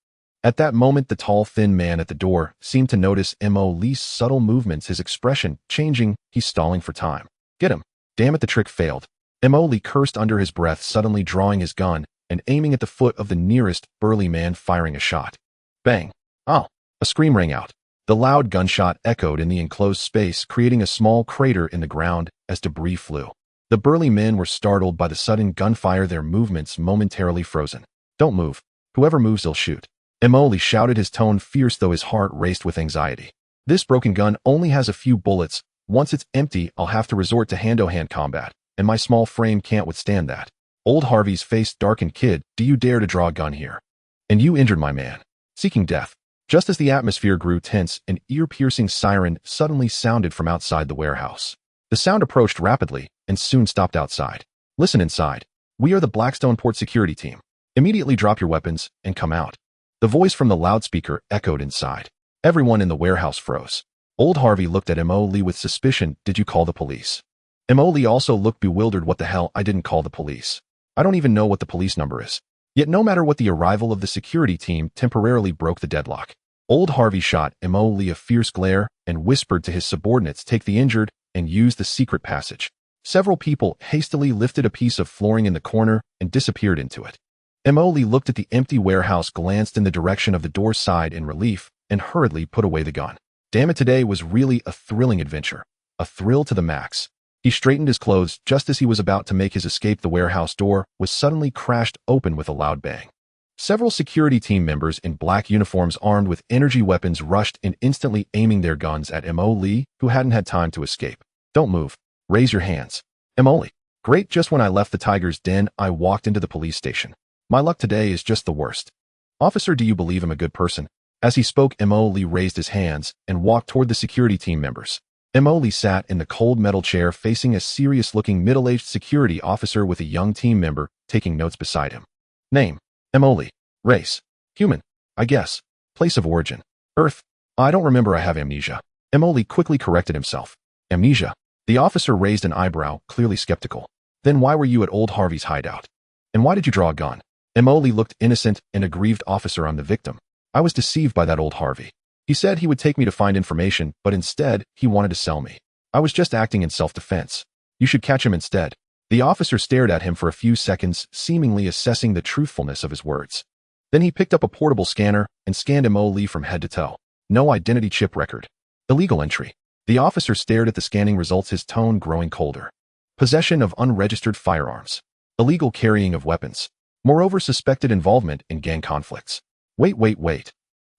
Speaker 1: At that moment, the tall, thin man at the door seemed to notice M.O. Lee's subtle movements, his expression changing. He's stalling for time. Get him. Damn it, the trick failed. M.O. Lee cursed under his breath, suddenly drawing his gun and aiming at the foot of the nearest burly man, firing a shot. Bang. Oh! A scream rang out. The loud gunshot echoed in the enclosed space, creating a small crater in the ground as debris flew. The burly men were startled by the sudden gunfire, their movements momentarily frozen. Don't move. Whoever moves, they'll shoot. Emoli shouted, his tone fierce, though his heart raced with anxiety. This broken gun only has a few bullets. Once it's empty, I'll have to resort to hand-to-hand combat, and my small frame can't withstand that. Old Harvey's face darkened. Kid, do you dare to draw a gun here? And you injured my man. Seeking death. Just as the atmosphere grew tense, an ear-piercing siren suddenly sounded from outside the warehouse. The sound approached rapidly and soon stopped outside. Listen inside. We are the Blackstone Port security team. Immediately drop your weapons and come out. The voice from the loudspeaker echoed inside. Everyone in the warehouse froze. Old Harvey looked at M.O. Lee with suspicion. Did you call the police? M.O. Lee also looked bewildered. What the hell? I didn't call the police. I don't even know what the police number is. Yet no matter what, the arrival of the security team temporarily broke the deadlock. Old Harvey shot M.O. Lee a fierce glare and whispered to his subordinates, take the injured and use the secret passage. Several people hastily lifted a piece of flooring in the corner and disappeared into it. M.O. Lee looked at the empty warehouse, glanced in the direction of the door side in relief, and hurriedly put away the gun. Damn it, today was really a thrilling adventure. A thrill to the max. He straightened his clothes just as he was about to make his escape. The warehouse door was suddenly crashed open with a loud bang. Several security team members in black uniforms armed with energy weapons rushed in, instantly aiming their guns at M.O. Lee, who hadn't had time to escape. Don't move. Raise your hands. M.O. Lee. Great, just when I left the tiger's den, I walked into the police station. My luck today is just the worst. Officer, do you believe I'm a good person? As he spoke, M.O. Lee raised his hands and walked toward the security team members. M.O. Lee sat in the cold metal chair facing a serious-looking middle-aged security officer with a young team member taking notes beside him. Name. M.O. Lee. Race. Human. I guess. Place of origin. Earth. I don't remember, I have amnesia. M.O. Lee quickly corrected himself. Amnesia. The officer raised an eyebrow, clearly skeptical. Then why were you at Old Harvey's hideout? And why did you draw a gun? M.O. Lee looked innocent and aggrieved. Officer, I'm the victim. I was deceived by that old Harvey. He said he would take me to find information, but instead, he wanted to sell me. I was just acting in self-defense. You should catch him instead. The officer stared at him for a few seconds, seemingly assessing the truthfulness of his words. Then he picked up a portable scanner and scanned M.O. Lee from head to toe. No identity chip record. Illegal entry. The officer stared at the scanning results, his tone growing colder. Possession of unregistered firearms. Illegal carrying of weapons. Moreover, suspected involvement in gang conflicts. Wait.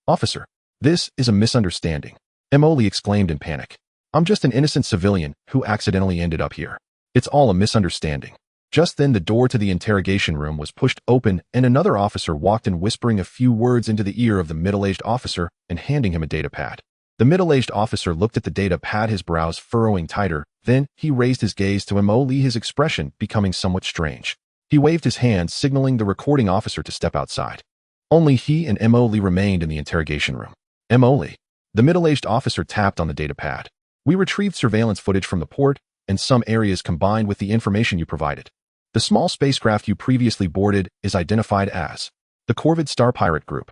Speaker 1: Officer, this is a misunderstanding. M.O. Lee exclaimed in panic. I'm just an innocent civilian who accidentally ended up here. It's all a misunderstanding. Just then the door to the interrogation room was pushed open and another officer walked in, whispering a few words into the ear of the middle-aged officer and handing him a data pad. The middle-aged officer looked at the data pad, his brows furrowing tighter. Then he raised his gaze to M.O. Lee, his expression becoming somewhat strange. He waved his hand, signaling the recording officer to step outside. Only he and M.O. Lee remained in the interrogation room. M.O. Lee. The middle-aged officer tapped on the data pad. We retrieved surveillance footage from the port and some areas combined with the information you provided. The small spacecraft you previously boarded is identified as the Corvid Star Pirate Group.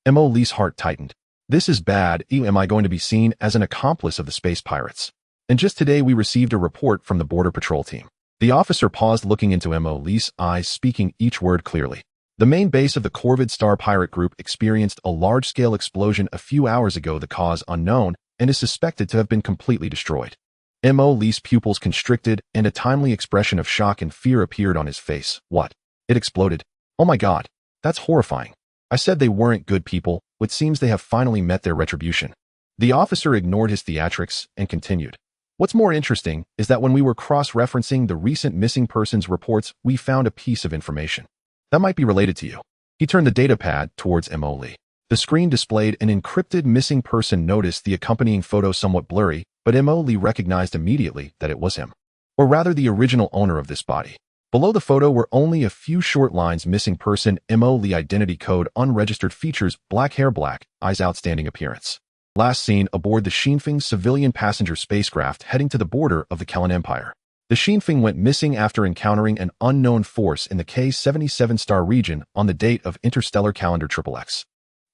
Speaker 1: M.O. Lee's heart tightened. This is bad. Am I going to be seen as an accomplice of the space pirates? And just today we received a report from the Border Patrol team. The officer paused, looking into M.O. Lee's eyes, speaking each word clearly. The main base of the Corvid Star Pirate Group experienced a large-scale explosion a few hours ago, the cause unknown, and is suspected to have been completely destroyed. Mo Lee's pupils constricted, and a timely expression of shock and fear appeared on his face. What? It exploded. Oh my god. That's horrifying. I said they weren't good people, but seems they have finally met their retribution. The officer ignored his theatrics and continued. What's more interesting is that when we were cross-referencing the recent missing persons reports, we found a piece of information that might be related to you. He turned the datapad towards Mo Lee. The screen displayed an encrypted missing person notice, the accompanying photo somewhat blurry, but Mo Lee recognized immediately that it was him, or rather the original owner of this body. Below the photo were only a few short lines: missing person, Mo Lee, identity code, unregistered features, black hair, black eyes, outstanding appearance. Last seen aboard the Xianxia civilian passenger spacecraft heading to the border of the Kellan Empire. The Xianxia went missing after encountering an unknown force in the K77 star region on the date of interstellar calendar XXX.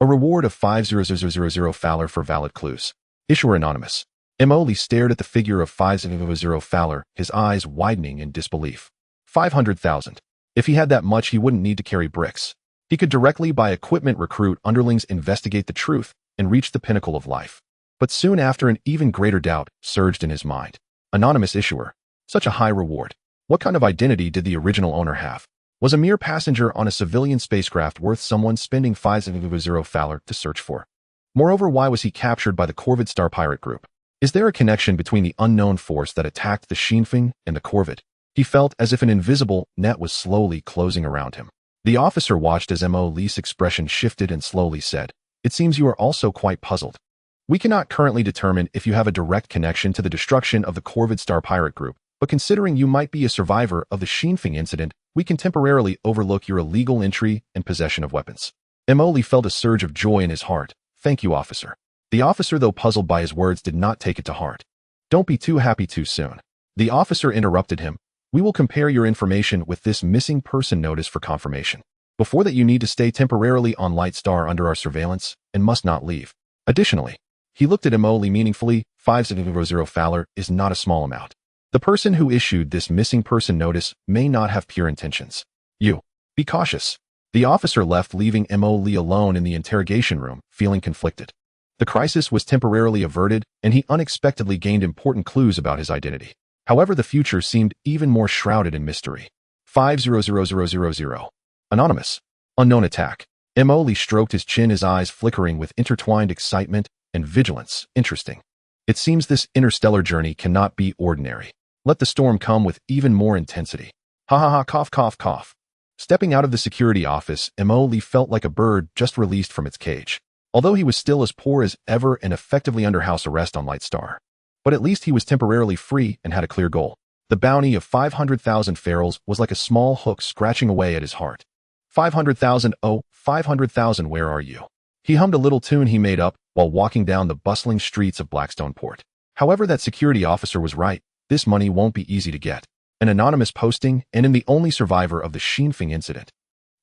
Speaker 1: A reward of 50000 Fowler for valid clues. Issuer anonymous. Mo Lee stared at the figure of 500 Fowler, his eyes widening in disbelief. 500,000. If he had that much, he wouldn't need to carry bricks. He could directly buy equipment, recruit underlings, investigate the truth, and reach the pinnacle of life. But soon after, an even greater doubt surged in his mind. Anonymous issuer. Such a high reward. What kind of identity did the original owner have? Was a mere passenger on a civilian spacecraft worth someone spending 500 Fowler to search for? Moreover, why was he captured by the Corvid Star Pirate Group? Is there a connection between the unknown force that attacked the Xianxia and the Corvid? He felt as if an invisible net was slowly closing around him. The officer watched as Mo Lee's expression shifted and slowly said, "It seems you are also quite puzzled. We cannot currently determine if you have a direct connection to the destruction of the Corvid Star Pirate Group, but considering you might be a survivor of the Xianxia incident, we can temporarily overlook your illegal entry and possession of weapons." Mo Lee felt a surge of joy in his heart. "Thank you, officer." The officer, though puzzled by his words, did not take it to heart. "Don't be too happy too soon." The officer interrupted him. "We will compare your information with this missing person notice for confirmation. Before that, you need to stay temporarily on Light Star under our surveillance and must not leave. Additionally," he looked at Mo Lee meaningfully, 500 Fowler is not a small amount. The person who issued this missing person notice may not have pure intentions. You. Be cautious." The officer left, leaving Mo Lee alone in the interrogation room, feeling conflicted. The crisis was temporarily averted, and he unexpectedly gained important clues about his identity. However, the future seemed even more shrouded in mystery. 50000. Anonymous. Unknown attack. Mo Lee stroked his chin, his eyes flickering with intertwined excitement and vigilance. Interesting. It seems this interstellar journey cannot be ordinary. Let the storm come with even more intensity. Ha ha ha, cough cough cough. Stepping out of the security office, Mo Lee felt like a bird just released from its cage. Although he was still as poor as ever and effectively under house arrest on Light Star. But at least he was temporarily free and had a clear goal. The bounty of 500,000 ferals was like a small hook scratching away at his heart. 500,000, oh, 500,000, where are you? He hummed a little tune he made up while walking down the bustling streets of Blackstone Port. However, that security officer was right. This money won't be easy to get. An anonymous posting, and in the only survivor of the Xianxia incident.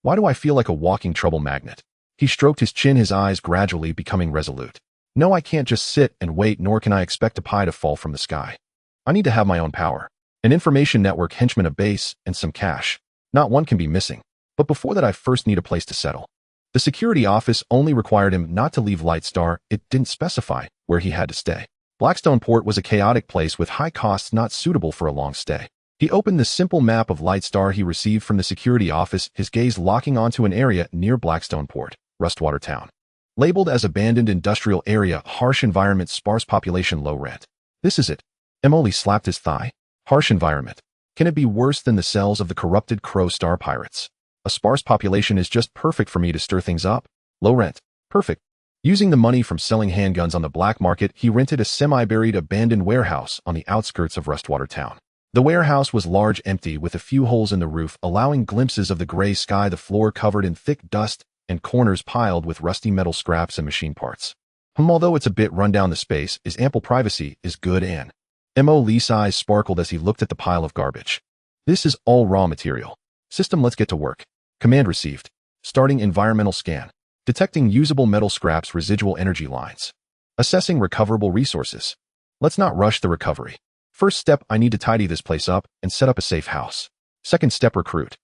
Speaker 1: Why do I feel like a walking trouble magnet? He stroked his chin, his eyes gradually becoming resolute. No, I can't just sit and wait, nor can I expect a pie to fall from the sky. I need to have my own power. An information network, henchmen, a base, and some cash. Not one can be missing. But before that, I first need a place to settle. The security office only required him not to leave Light Star. It didn't specify where he had to stay. Blackstone Port was a chaotic place with high costs not suitable for a long stay. He opened the simple map of Light Star he received from the security office, his gaze locking onto an area near Blackstone Port, Rustwater Town. Labeled as abandoned industrial area, harsh environment, sparse population, low rent. This is it. Mo Lee slapped his thigh. Harsh environment. Can it be worse than the cells of the corrupted Crow Star pirates? A sparse population is just perfect for me to stir things up. Low rent. Perfect. Using the money from selling handguns on the black market, he rented a semi-buried abandoned warehouse on the outskirts of Rustwater Town. The warehouse was large, empty, with a few holes in the roof, allowing glimpses of the gray sky, the floor covered in thick dust, and corners piled with rusty metal scraps and machine parts. Although it's a bit run down, the space is ample, privacy is good, and Mo Lee's eyes sparkled as he looked at the pile of garbage. This is all raw material. System, let's get to work. Command received. Starting environmental scan. Detecting usable metal scraps, residual energy lines. Assessing recoverable resources. Let's not rush the recovery. First step, I need to tidy this place up and set up a safe house. Second step, recruit.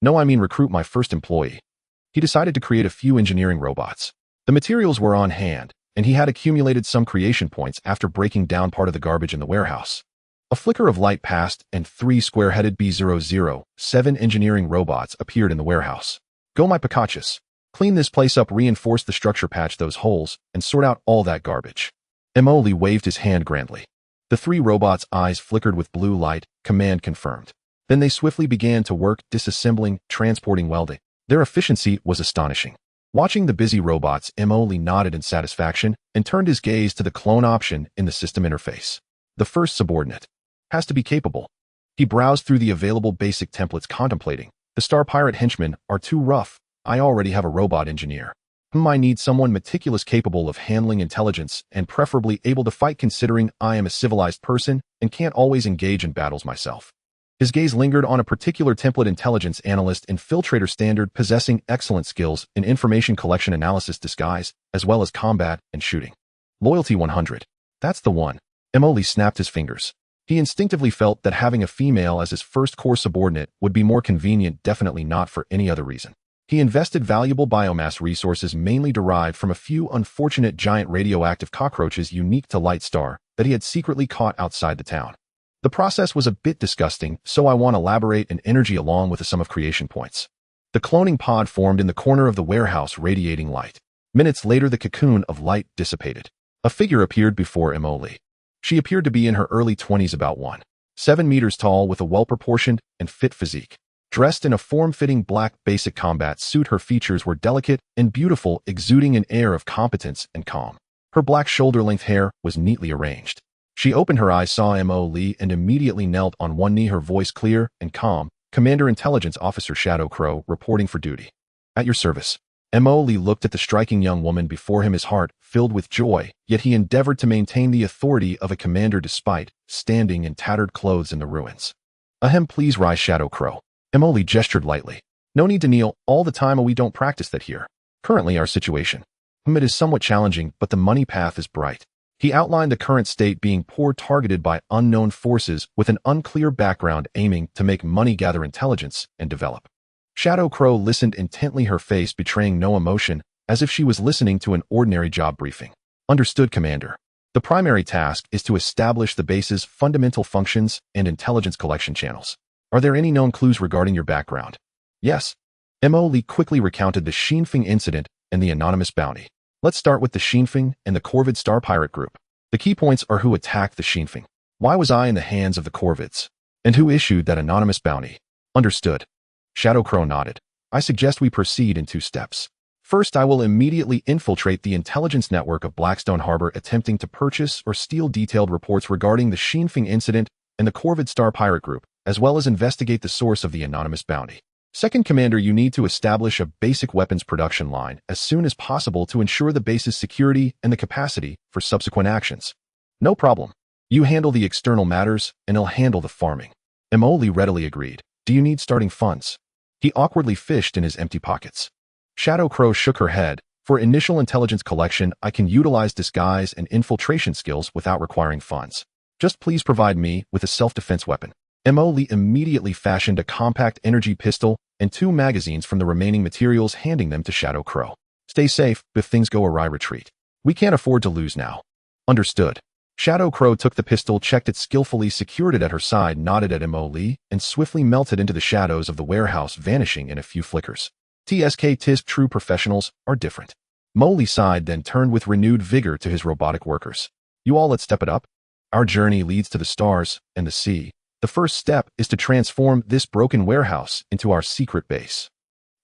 Speaker 1: No, I mean recruit my first employee. He decided to create a few engineering robots. The materials were on hand, and he had accumulated some creation points after breaking down part of the garbage in the warehouse. A flicker of light passed, and 3 square-headed B-007 engineering robots appeared in the warehouse. Go my Picachus. Clean this place up, reinforce the structure, patch those holes, and sort out all that garbage. Emoli waved his hand grandly. The 3 robots' eyes flickered with blue light, command confirmed. Then they swiftly began to work, disassembling, transporting, welding. Their efficiency was astonishing. Watching the busy robots, Emoli nodded in satisfaction and turned his gaze to the clone option in the system interface. The first subordinate has to be capable. He browsed through the available basic templates, contemplating. The Star Pirate henchmen are too rough. I already have a robot engineer. I need someone meticulous, capable of handling intelligence, and preferably able to fight, considering I am a civilized person and can't always engage in battles myself. His gaze lingered on a particular template: intelligence analyst infiltrator standard, possessing excellent skills in information collection, analysis, disguise, as well as combat and shooting. Loyalty 100. That's the one. Emoli snapped his fingers. He instinctively felt that having a female as his first core subordinate would be more convenient, definitely not for any other reason. He invested valuable biomass resources mainly derived from a few unfortunate giant radioactive cockroaches unique to Light Star that he had secretly caught outside the town. The process was a bit disgusting, so I want to elaborate an energy along with a sum of creation points. The cloning pod formed in the corner of the warehouse, radiating light. Minutes later, the cocoon of light dissipated. A figure appeared before Emoli. She appeared to be in her early 20s, about 1.7 meters tall, with a well-proportioned and fit physique. Dressed in a form-fitting black basic combat suit, her features were delicate and beautiful, exuding an air of competence and calm. Her black shoulder-length hair was neatly arranged. She opened her eyes, saw Emoli, and immediately knelt on one knee, her voice clear and calm. Commander Intelligence Officer Shadow Crow, reporting for duty. At your service. Emoli looked at the striking young woman before him, his heart filled with joy, yet he endeavored to maintain the authority of a commander despite standing in tattered clothes in the ruins. Ahem, please rise, Shadow Crow. Emoli gestured lightly. No need to kneel all the time, we don't practice that here. Currently our situation. It is somewhat challenging, but the money path is bright. He outlined the current state being poor, targeted by unknown forces with an unclear background, aiming to make money, gather intelligence, and develop. Shadow Crow listened intently, her face betraying no emotion, as if she was listening to an ordinary job briefing. Understood, Commander. The primary task is to establish the base's fundamental functions and intelligence collection channels. Are there any known clues regarding your background? Yes. Emoli quickly recounted the Xianxia incident and the anonymous bounty. Let's start with the Xianxia and the Corvid Star Pirate group. The key points are who attacked the Xianxia. Why was I in the hands of the Corvids? And who issued that anonymous bounty? Understood. Shadow Crow nodded. I suggest we proceed in 2 steps. First, I will immediately infiltrate the intelligence network of Blackstone Harbor, attempting to purchase or steal detailed reports regarding the Xianxia incident and the Corvid Star Pirate group, as well as investigate the source of the anonymous bounty. Second, Commander, you need to establish a basic weapons production line as soon as possible to ensure the base's security and the capacity for subsequent actions. No problem. You handle the external matters, and I'll handle the farming. Emoli readily agreed. Do you need starting funds? He awkwardly fished in his empty pockets. Shadow Crow shook her head. For initial intelligence collection, I can utilize disguise and infiltration skills without requiring funds. Just please provide me with a self-defense weapon. Emoli immediately fashioned a compact energy pistol and 2 magazines from the remaining materials, handing them to Shadow Crow. Stay safe. If things go awry, retreat. We can't afford to lose now. Understood. Shadow Crow took the pistol, checked it skillfully, secured it at her side, nodded at Emoli, and swiftly melted into the shadows of the warehouse, vanishing in a few flickers. TSK true professionals are different. Emoli sighed, then turned with renewed vigor to his robotic workers. You all, let's step it up. Our journey leads to the stars and the sea. The first step is to transform this broken warehouse into our secret base.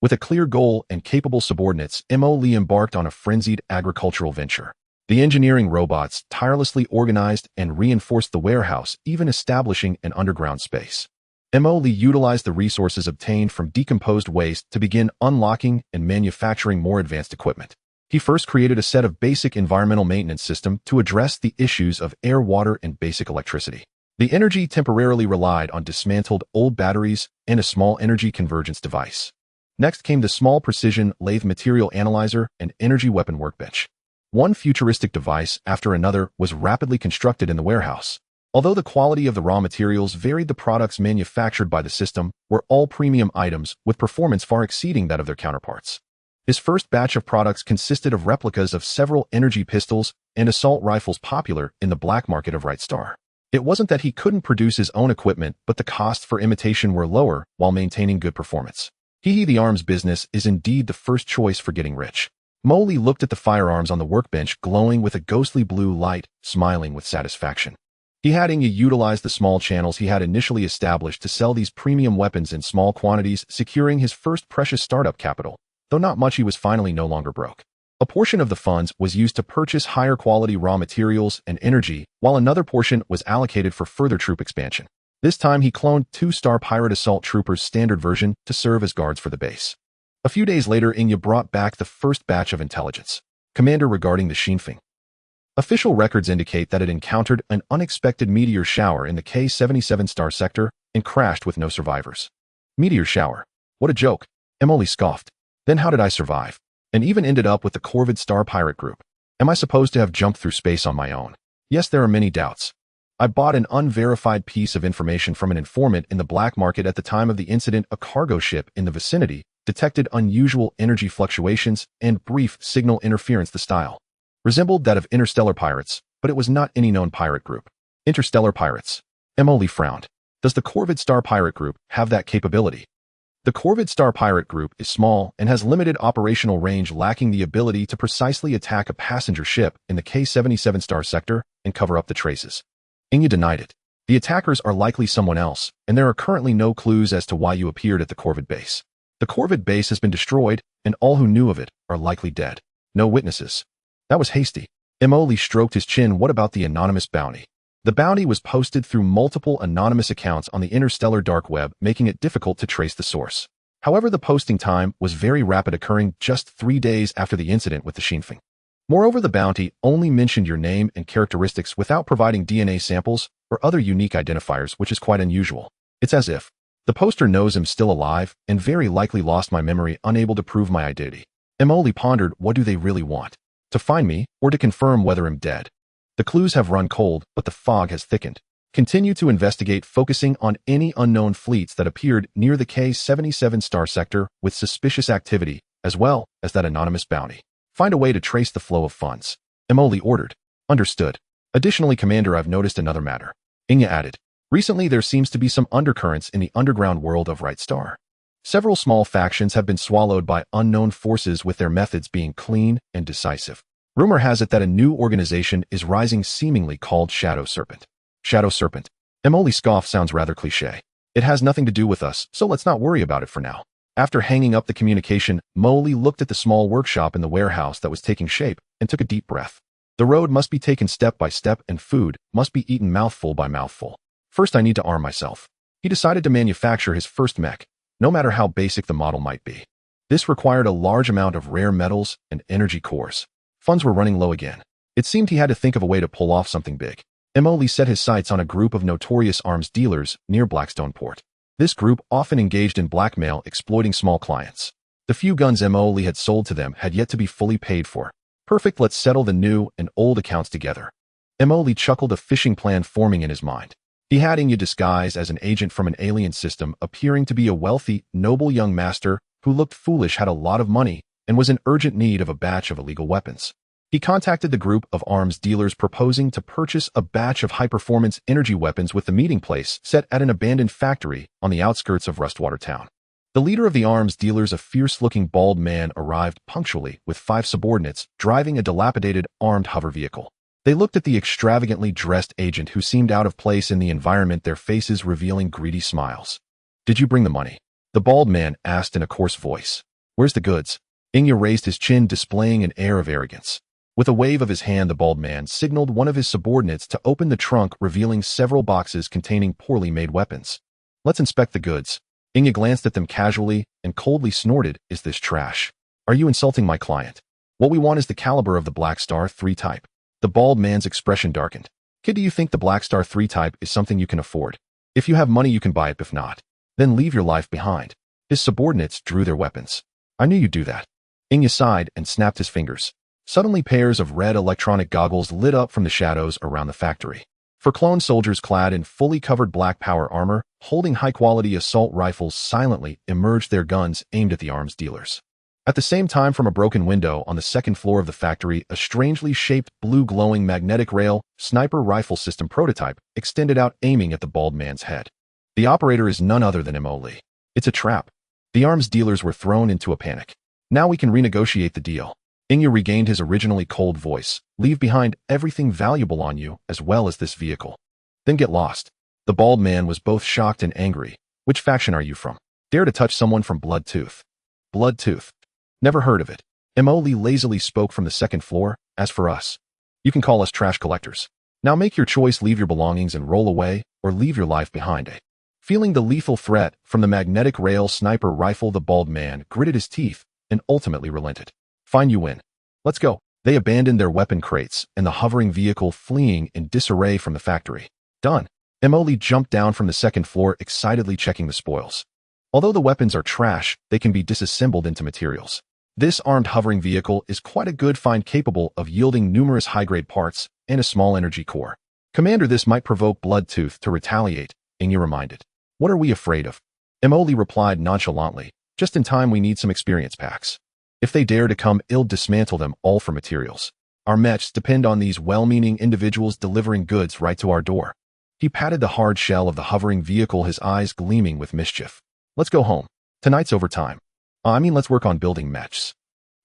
Speaker 1: With a clear goal and capable subordinates, Emoli embarked on a frenzied agricultural venture. The engineering robots tirelessly organized and reinforced the warehouse, even establishing an underground space. Emoli utilized the resources obtained from decomposed waste to begin unlocking and manufacturing more advanced equipment. He first created a set of basic environmental maintenance system to address the issues of air, water, and basic electricity. The energy temporarily relied on dismantled old batteries and a small energy convergence device. Next came the small precision lathe material analyzer and energy weapon workbench. One futuristic device after another was rapidly constructed in the warehouse. Although the quality of the raw materials varied, the products manufactured by the system were all premium items with performance far exceeding that of their counterparts. His first batch of products consisted of replicas of several energy pistols and assault rifles popular in the black market of Right Star. It wasn't that he couldn't produce his own equipment, but the costs for imitation were lower while maintaining good performance. Xihe the arms business is indeed the first choice for getting rich. Moly looked at the firearms on the workbench glowing with a ghostly blue light, smiling with satisfaction. He had utilized the small channels he had initially established to sell these premium weapons in small quantities, securing his first precious startup capital. Though not much, he was finally no longer broke. A portion of the funds was used to purchase higher quality raw materials and energy, while another portion was allocated for further troop expansion. This time he cloned 2-star pirate assault troopers standard version to serve as guards for the base. A few days later, Xihe brought back the first batch of intelligence. Commander, regarding the Xianxia. Official records indicate that it encountered an unexpected meteor shower in the K-77 star sector and crashed with no survivors. Meteor shower? What a joke. Emily scoffed. Then how did I survive? And even ended up with the Corvid Star Pirate Group. Am I supposed to have jumped through space on my own? Yes, there are many doubts. I bought an unverified piece of information from an informant in the black market at the time of the incident. A cargo ship in the vicinity detected unusual energy fluctuations and brief signal interference. The style resembled that of interstellar pirates, but it was not any known pirate group. Interstellar pirates. Emily frowned. Does the Corvid Star Pirate Group have that capability? The Corvid Star Pirate Group is small and has limited operational range, lacking the ability to precisely attack a passenger ship in the K-77 star sector and cover up the traces. Xihe denied it. The attackers are likely someone else, and there are currently no clues as to why you appeared at the Corvid base. The Corvid base has been destroyed, and all who knew of it are likely dead. No witnesses. That was hasty. Emily stroked his chin. What about the anonymous bounty? The bounty was posted through multiple anonymous accounts on the interstellar dark web, making it difficult to trace the source. However, the posting time was very rapid, occurring just 3 days after the incident with the Xianxia. Moreover, the bounty only mentioned your name and characteristics without providing DNA samples or other unique identifiers, which is quite unusual. It's as if the poster knows I'm still alive and very likely lost my memory, unable to prove my identity. Emily pondered, what do they really want? To find me or to confirm whether I'm dead? The clues have run cold, but the fog has thickened. Continue to investigate, focusing on any unknown fleets that appeared near the K-77 star sector with suspicious activity, as well as that anonymous bounty. Find a way to trace the flow of funds. Emily ordered. Understood. Additionally, Commander, I've noticed another matter. Xihe added. Recently, there seems to be some undercurrents in the underground world of Right Star. Several small factions have been swallowed by unknown forces, with their methods being clean and decisive. Rumor has it that a new organization is rising, seemingly called Shadow Serpent. Shadow Serpent. Emily scoffed. Sounds rather cliché. It has nothing to do with us, so let's not worry about it for now. After hanging up the communication, Molly looked at the small workshop in the warehouse that was taking shape and took a deep breath. The road must be taken step by step, and food must be eaten mouthful by mouthful. First, I need to arm myself. He decided to manufacture his first mech, no matter how basic the model might be. This required a large amount of rare metals and energy cores. Funds were running low again. It seemed he had to think of a way to pull off something big. Emily set his sights on a group of notorious arms dealers near Blackstone Port. This group often engaged in blackmail, exploiting small clients. The few guns Emily had sold to them had yet to be fully paid for. Perfect, let's settle the new and old accounts together. Emily chuckled, a fishing plan forming in his mind. He had Xihe disguised as an agent from an alien system, appearing to be a wealthy, noble young master who looked foolish, had a lot of money, and was in urgent need of a batch of illegal weapons. He contacted the group of arms dealers, proposing to purchase a batch of high-performance energy weapons, with the meeting place set at an abandoned factory on the outskirts of Rustwater Town. The leader of the arms dealers, a fierce-looking bald man, arrived punctually with 5 subordinates, driving a dilapidated, armed hover vehicle. They looked at the extravagantly dressed agent, who seemed out of place in the environment, their faces revealing greedy smiles. Did you bring the money? The bald man asked in a coarse voice. Where's the goods? Xihe raised his chin, displaying an air of arrogance. With a wave of his hand, the bald man signaled one of his subordinates to open the trunk, revealing several boxes containing poorly made weapons. Let's inspect the goods. Xihe glanced at them casually and coldly snorted, is this trash? Are you insulting my client? What we want is the caliber of the Black Star 3 type. The bald man's expression darkened. Kid, do you think the Black Star 3 type is something you can afford? If you have money, you can buy it. If not, then leave your life behind. His subordinates drew their weapons. I knew you'd do that. Xihe sighed and snapped his fingers. Suddenly, pairs of red electronic goggles lit up from the shadows around the factory. For clone soldiers clad in fully covered black power armor, holding high-quality assault rifles, silently emerged, their guns aimed at the arms dealers. At the same time, from a broken window on the second floor of the factory, a strangely shaped blue glowing magnetic rail sniper rifle system prototype extended out, aiming at the bald man's head. The operator is none other than Mo. It's a trap. The arms dealers were thrown into a panic. Now we can renegotiate the deal. Xihe regained his originally cold voice. Leave behind everything valuable on you, as well as this vehicle. Then get lost. The bald man was both shocked and angry. Which faction are you from? Dare to touch someone from Bloodtooth? Bloodtooth. Never heard of it. Mo lazily spoke from the second floor. As for us, you can call us trash collectors. Now make your choice, leave your belongings and roll away, or leave your life behind. Feeling the lethal threat from the magnetic rail sniper rifle, the bald man gritted his teeth and ultimately relented. Fine, you win. Let's go. They abandoned their weapon crates and the hovering vehicle, fleeing in disarray from the factory. Done. Mo jumped down from the second floor, excitedly checking the spoils. Although the weapons are trash, they can be disassembled into materials. This armed hovering vehicle is quite a good find, capable of yielding numerous high-grade parts and a small energy core. Commander, this might provoke Bloodtooth to retaliate, Xihe reminded. What are we afraid of? Mo replied nonchalantly. Just in time, we need some experience packs. If they dare to come, I'll dismantle them all for materials. Our mechs depend on these well-meaning individuals delivering goods right to our door. He patted the hard shell of the hovering vehicle, his eyes gleaming with mischief. Let's go home. Tonight's overtime. Let's work on building mechs.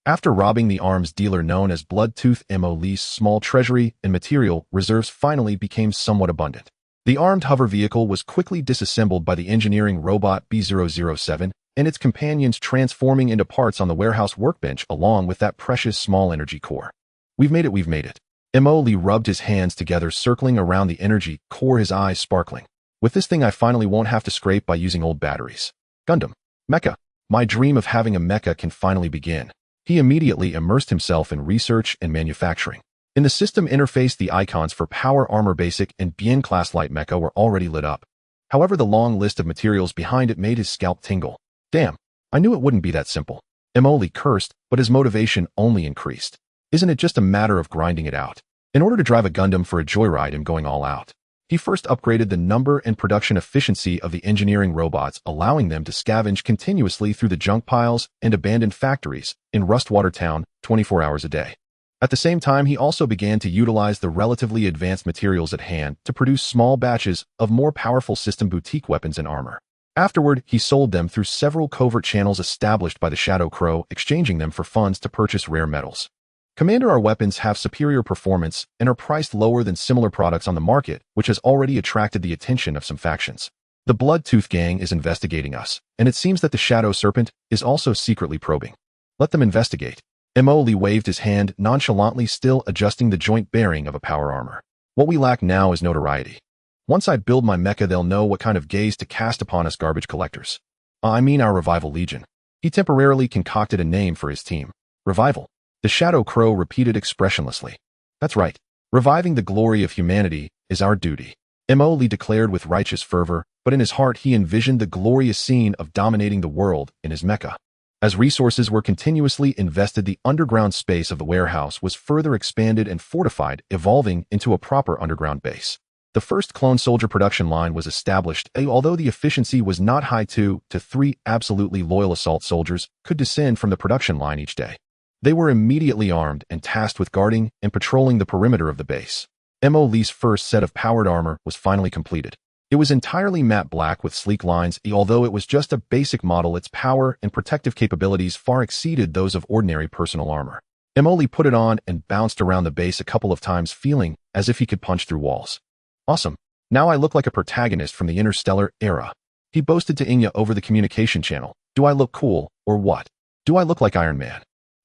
Speaker 1: After robbing the arms dealer known as Bloodtooth, Mo's small treasury and material reserves finally became somewhat abundant. The armed hover vehicle was quickly disassembled by the engineering robot B007 and its companions, transforming into parts on the warehouse workbench along with that precious small energy core. We've made it. Mo rubbed his hands together, circling around the energy core, his eyes sparkling. With this thing, I finally won't have to scrape by using old batteries. Gundam. Mecha. My dream of having a mecha can finally begin. He immediately immersed himself in research and manufacturing. In the system interface, the icons for Power Armor Basic and Bien Class Light Mecha were already lit up. However, the long list of materials behind it made his scalp tingle. Damn, I knew it wouldn't be that simple. Mo cursed, but his motivation only increased. Isn't it just a matter of grinding it out? In order to drive a Gundam for a joyride and going all out, he first upgraded the number and production efficiency of the engineering robots, allowing them to scavenge continuously through the junk piles and abandoned factories in Rustwater Town 24 hours a day. At the same time, he also began to utilize the relatively advanced materials at hand to produce small batches of more powerful system boutique weapons and armor. Afterward, he sold them through several covert channels established by the Shadow Crow, exchanging them for funds to purchase rare metals. Commander, our weapons have superior performance and are priced lower than similar products on the market, which has already attracted the attention of some factions. The Bloodtooth gang is investigating us, and it seems that the Shadow Serpent is also secretly probing. Let them investigate. Mo waved his hand nonchalantly, still adjusting the joint bearing of a power armor. What we lack now is notoriety. Once I build my mecha, they'll know what kind of gaze to cast upon us garbage collectors. Our Revival Legion. He temporarily concocted a name for his team. Revival. The Shadow Crow repeated expressionlessly. That's right. Reviving the glory of humanity is our duty. Mo declared with righteous fervor, but in his heart he envisioned the glorious scene of dominating the world in his mecha. As resources were continuously invested, the underground space of the warehouse was further expanded and fortified, evolving into a proper underground base. The first clone soldier production line was established, although the efficiency was not high. 2 to 3 absolutely loyal assault soldiers could descend from the production line each day. They were immediately armed and tasked with guarding and patrolling the perimeter of the base. Mo's first set of powered armor was finally completed. It was entirely matte black with sleek lines. Although it was just a basic model, its power and protective capabilities far exceeded those of ordinary personal armor. Mo put it on and bounced around the base a couple of times, feeling as if he could punch through walls. Awesome. Now I look like a protagonist from the interstellar era. He boasted to Xihe over the communication channel. Do I look cool, or what? Do I look like Iron Man?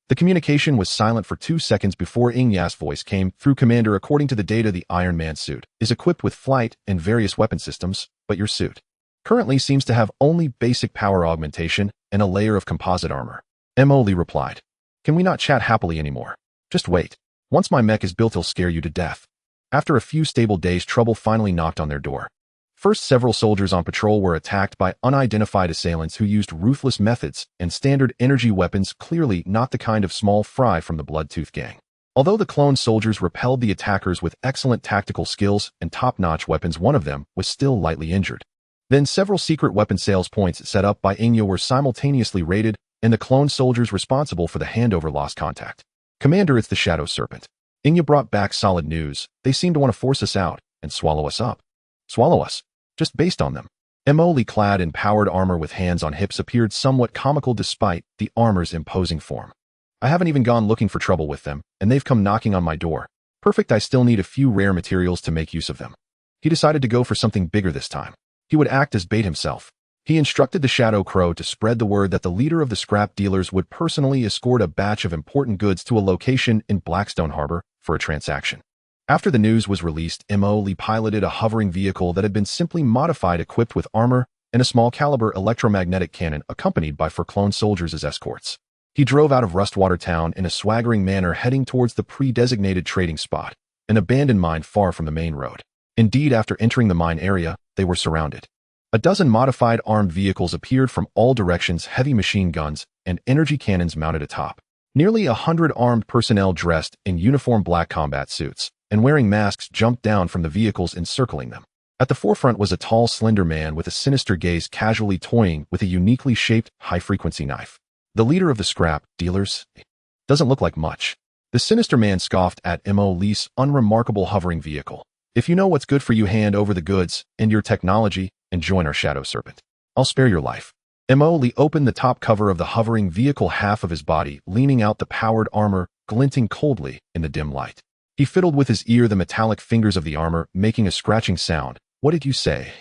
Speaker 1: The communication was silent for 2 seconds before Xihe's voice came through. Commander, according to the data, the Iron Man suit is equipped with flight and various weapon systems, but your suit currently seems to have only basic power augmentation and a layer of composite armor. Mo replied. Can we not chat happily anymore? Just wait. Once my mech is built, it'll scare you to death. After a few stable days, trouble finally knocked on their door. First, several soldiers on patrol were attacked by unidentified assailants who used ruthless methods and standard energy weapons, clearly not the kind of small fry from the Bloodtooth gang. Although the clone soldiers repelled the attackers with excellent tactical skills and top-notch weapons, one of them was still lightly injured. Then several secret weapon sales points set up by Xihe were simultaneously raided, and the clone soldiers responsible for the handover lost contact. Commander, it's the Shadow Serpent. Xianxia brought back solid news. They seem to want to force us out and swallow us up. Swallow us? Just based on them. Emily, clad in powered armor with hands on hips, appeared somewhat comical despite the armor's imposing form. I haven't even gone looking for trouble with them, and they've come knocking on my door. Perfect, I still need a few rare materials to make use of them. He decided to go for something bigger this time. He would act as bait himself. He instructed the Shadow Crow to spread the word that the leader of the scrap dealers would personally escort a batch of important goods to a location in Blackstone Harbor for a transaction. After the news was released, Emily piloted a hovering vehicle that had been simply modified, equipped with armor and a small-caliber electromagnetic cannon, accompanied by 4 clone soldiers as escorts. He drove out of Rustwater Town in a swaggering manner, heading towards the pre-designated trading spot, an abandoned mine far from the main road. Indeed, after entering the mine area, they were surrounded. A dozen modified armed vehicles appeared from all directions, heavy machine guns and energy cannons mounted atop. Nearly 100 armed personnel dressed in uniform black combat suits and wearing masks jumped down from the vehicles encircling them. At the forefront was a tall, slender man with a sinister gaze, casually toying with a uniquely shaped, high-frequency knife. The leader of the scrap dealers? Doesn't look like much. The sinister man scoffed at Emily's unremarkable hovering vehicle. If you know what's good for you, hand over the goods and your technology and join our Shadow Serpent. I'll spare your life. Emily opened the top cover of the hovering vehicle, half of his body leaning out, the powered armor glinting coldly in the dim light. He fiddled with his ear, the metallic fingers of the armor making a scratching sound. What did you say?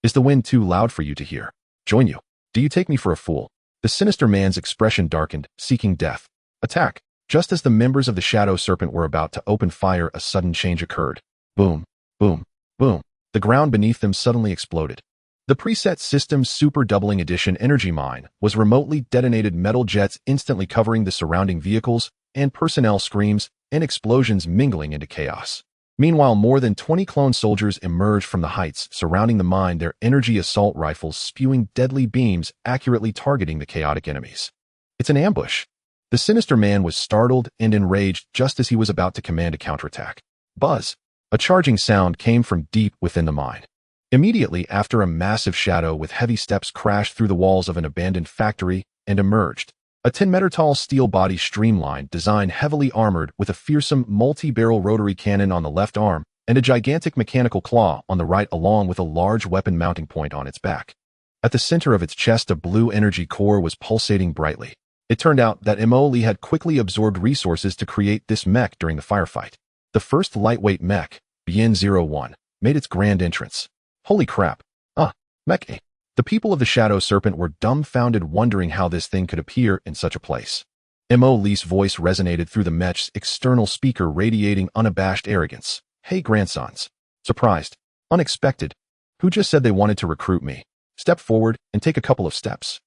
Speaker 1: Is the wind too loud for you to hear? Join you? Do you take me for a fool? The sinister man's expression darkened, seeking death. Attack! Just as the members of the Shadow Serpent were about to open fire, a sudden change occurred. Boom, boom, boom. The ground beneath them suddenly exploded. The preset system's Super Doubling Edition energy mine was remotely detonated, metal jets instantly covering the surrounding vehicles, and personnel screams and explosions mingling into chaos. Meanwhile, more than 20 clone soldiers emerged from the heights surrounding the mine, their energy assault rifles spewing deadly beams accurately targeting the chaotic enemies. It's an ambush. The sinister man was startled and enraged just as he was about to command a counterattack. Buzz! A charging sound came from deep within the mine. Immediately after, a massive shadow with heavy steps crashed through the walls of an abandoned factory and emerged. A 10-meter-tall steel body, streamlined design, heavily armored with a fearsome multi-barrel rotary cannon on the left arm and a gigantic mechanical claw on the right, along with a large weapon mounting point on its back. At the center of its chest, a blue energy core was pulsating brightly. It turned out that Emily had quickly absorbed resources to create this mech during the firefight. The first lightweight mech, BN-01, made its grand entrance. Holy crap. Mecha. The people of the Shadow Serpent were dumbfounded, wondering how this thing could appear in such a place. Emily's voice resonated through the mech's external speaker, radiating unabashed arrogance. Hey, grandsons. Surprised. Unexpected. Who just said they wanted to recruit me? Step forward and take a couple of steps.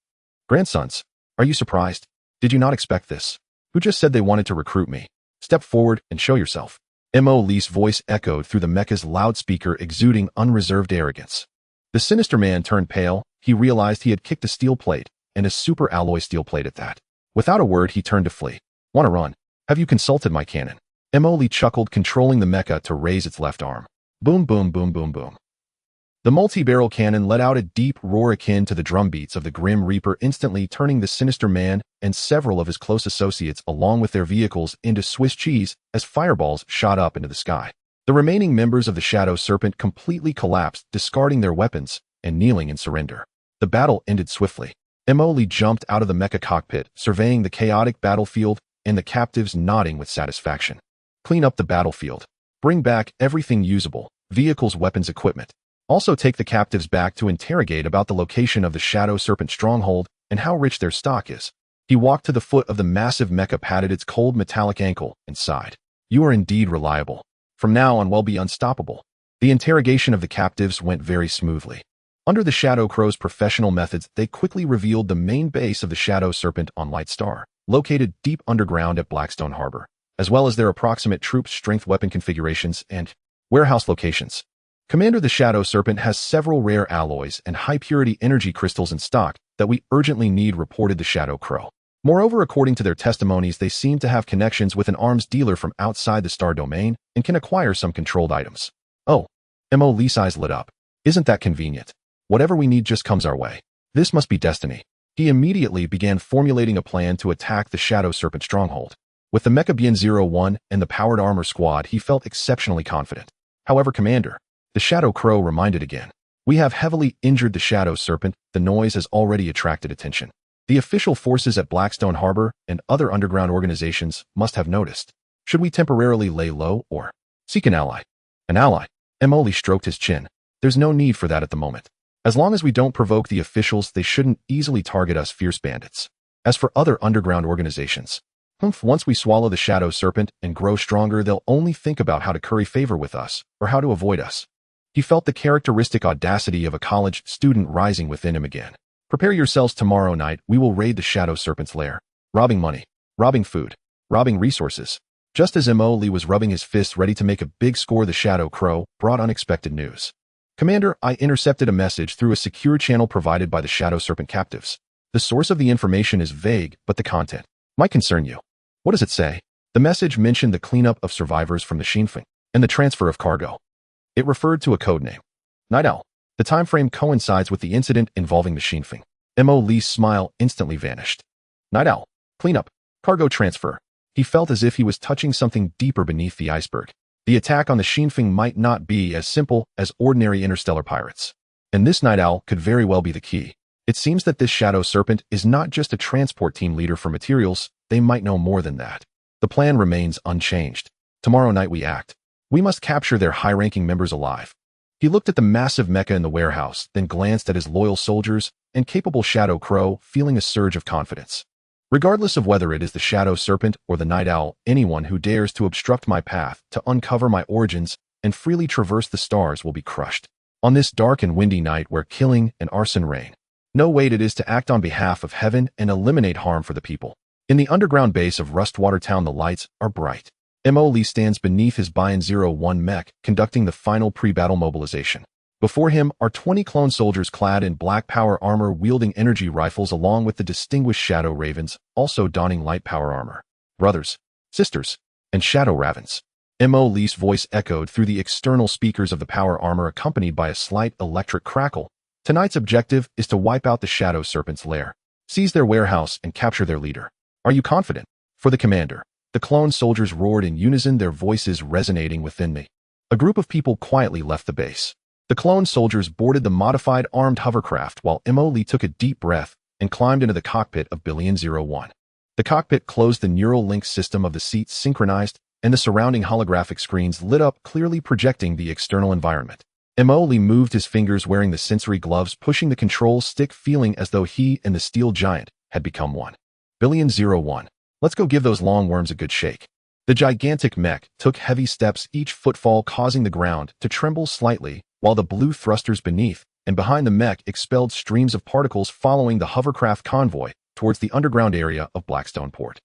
Speaker 1: Grandsons. Are you surprised? Did you not expect this? Who just said they wanted to recruit me? Step forward and show yourself. Emily's voice echoed through the mecha's loudspeaker, exuding unreserved arrogance. The sinister man turned pale. He realized he had kicked a steel plate, and a super alloy steel plate at that. Without a word, he turned to flee. Want to run? Have you consulted my cannon? Emily chuckled, controlling the mecha to raise its left arm. Boom, boom, boom, boom, boom. The multi-barrel cannon let out a deep roar akin to the drumbeats of the Grim Reaper, instantly turning the sinister man and several of his close associates along with their vehicles into Swiss cheese as fireballs shot up into the sky. The remaining members of the Shadow Serpent completely collapsed, discarding their weapons and kneeling in surrender. The battle ended swiftly. Emily jumped out of the mecha cockpit, surveying the chaotic battlefield and the captives nodding with satisfaction. Clean up the battlefield. Bring back everything usable, vehicles, weapons, equipment. Also take the captives back to interrogate about the location of the Shadow Serpent stronghold and how rich their stock is. He walked to the foot of the massive mecha, patted its cold metallic ankle, and sighed. You are indeed reliable. From now on, we'll be unstoppable. The interrogation of the captives went very smoothly. Under the Shadow Crow's professional methods, they quickly revealed the main base of the Shadow Serpent on Light Star, located deep underground at Blackstone Harbor, as well as their approximate troop strength, weapon configurations, and warehouse locations. Commander, the Shadow Serpent has several rare alloys and high-purity energy crystals in stock that we urgently need, reported the Shadow Crow. Moreover, according to their testimonies, they seem to have connections with an arms dealer from outside the Star Domain and can acquire some controlled items. Oh, Emily's eyes lit up. Isn't that convenient? Whatever we need just comes our way. This must be destiny. He immediately began formulating a plan to attack the Shadow Serpent stronghold. With the Mecha BN-01 and the powered armor squad, he felt exceptionally confident. However, Commander, the Shadow Crow reminded again. We have heavily injured the Shadow Serpent. The noise has already attracted attention. The official forces at Blackstone Harbor and other underground organizations must have noticed. Should we temporarily lay low or seek an ally? An ally? Emoli stroked his chin. There's no need for that at the moment. As long as we don't provoke the officials, they shouldn't easily target us fierce bandits. As for other underground organizations, once we swallow the Shadow Serpent and grow stronger, they'll only think about how to curry favor with us or how to avoid us. He felt the characteristic audacity of a college student rising within him again. Prepare yourselves. Tomorrow night, we will raid the Shadow Serpent's lair, robbing money, robbing food, robbing resources. Just as Emoli was rubbing his fist ready to make a big score, the Shadow Crow brought unexpected news. Commander, I intercepted a message through a secure channel provided by the Shadow Serpent captives. The source of the information is vague, but the content might concern you. What does it say? The message mentioned the cleanup of survivors from the Xianxia and the transfer of cargo. It referred to a codename, Night Owl. The time frame coincides with the incident involving the Xianxia. Emily's smile instantly vanished. Night Owl, cleanup, cargo transfer. He felt as if he was touching something deeper beneath the iceberg. The attack on the Xianxia might not be as simple as ordinary interstellar pirates. And this Night Owl could very well be the key. It seems that this Shadow Serpent is not just a transport team leader for materials. They might know more than that. The plan remains unchanged. Tomorrow night we act. We must capture their high-ranking members alive. He looked at the massive mecha in the warehouse, then glanced at his loyal soldiers and capable Shadow Crow, feeling a surge of confidence. Regardless of whether it is the Shadow Serpent or the Night Owl, anyone who dares to obstruct my path, to uncover my origins, and freely traverse the stars will be crushed. On this dark and windy night where killing and arson reign, no wait it is to act on behalf of heaven and eliminate harm for the people. In the underground base of Rustwater Town, the lights are bright. Emoli stands beneath his BN-01 mech, conducting the final pre-battle mobilization. Before him are 20 clone soldiers clad in black power armor wielding energy rifles, along with the distinguished Shadow Ravens, also donning light power armor. Brothers, sisters, and Shadow Ravens. Emoli's voice echoed through the external speakers of the power armor, accompanied by a slight electric crackle. Tonight's objective is to wipe out the Shadow Serpent's lair, seize their warehouse, and capture their leader. Are you confident? For the commander. The clone soldiers roared in unison, their voices resonating within me. A group of people quietly left the base. The clone soldiers boarded the modified armed hovercraft while Emoli took a deep breath and climbed into the cockpit of BN-01. The cockpit closed, the neural link system of the seats synchronized, and the surrounding holographic screens lit up, clearly projecting the external environment. Emoli moved his fingers, wearing the sensory gloves, pushing the control stick, feeling as though he and the steel giant had become one. BN-01. Let's go give those long worms a good shake. The gigantic mech took heavy steps, each footfall causing the ground to tremble slightly, while the blue thrusters beneath and behind the mech expelled streams of particles, following the hovercraft convoy towards the underground area of Blackstone Port.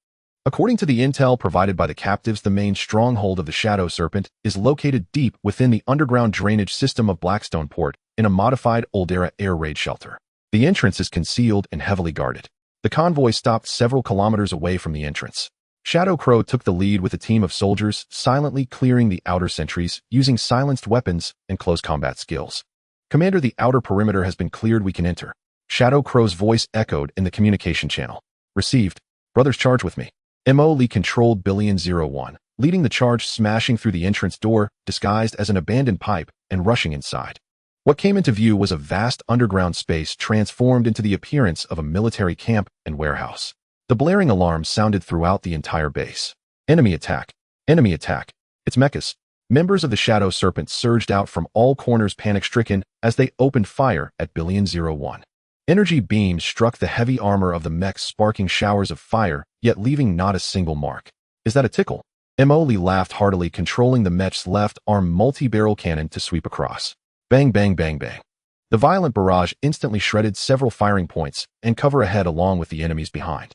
Speaker 1: According to the intel provided by the captives, the main stronghold of the Shadow Serpent is located deep within the underground drainage system of Blackstone Port in a modified old-era air raid shelter. The entrance is concealed and heavily guarded. The convoy stopped several kilometers away from the entrance. Shadow Crow took the lead with a team of soldiers, silently clearing the outer sentries, using silenced weapons and close combat skills. Commander, the outer perimeter has been cleared. We can enter. Shadow Crow's voice echoed in the communication channel. Received. Brothers, charge with me. Emoli controlled BN-01, leading the charge, smashing through the entrance door, disguised as an abandoned pipe, and rushing inside. What came into view was a vast underground space transformed into the appearance of a military camp and warehouse. The blaring alarms sounded throughout the entire base. Enemy attack! Enemy attack! It's mechas. Members of the Shadow Serpent surged out from all corners, panic-stricken, as they opened fire at BN-01. Energy beams struck the heavy armor of the mech, sparking showers of fire, yet leaving not a single mark. Is that a tickle? Emoli laughed heartily, controlling the mech's left arm multi-barrel cannon to sweep across. Bang, bang, bang, bang. The violent barrage instantly shredded several firing points and cover ahead, along with the enemies behind,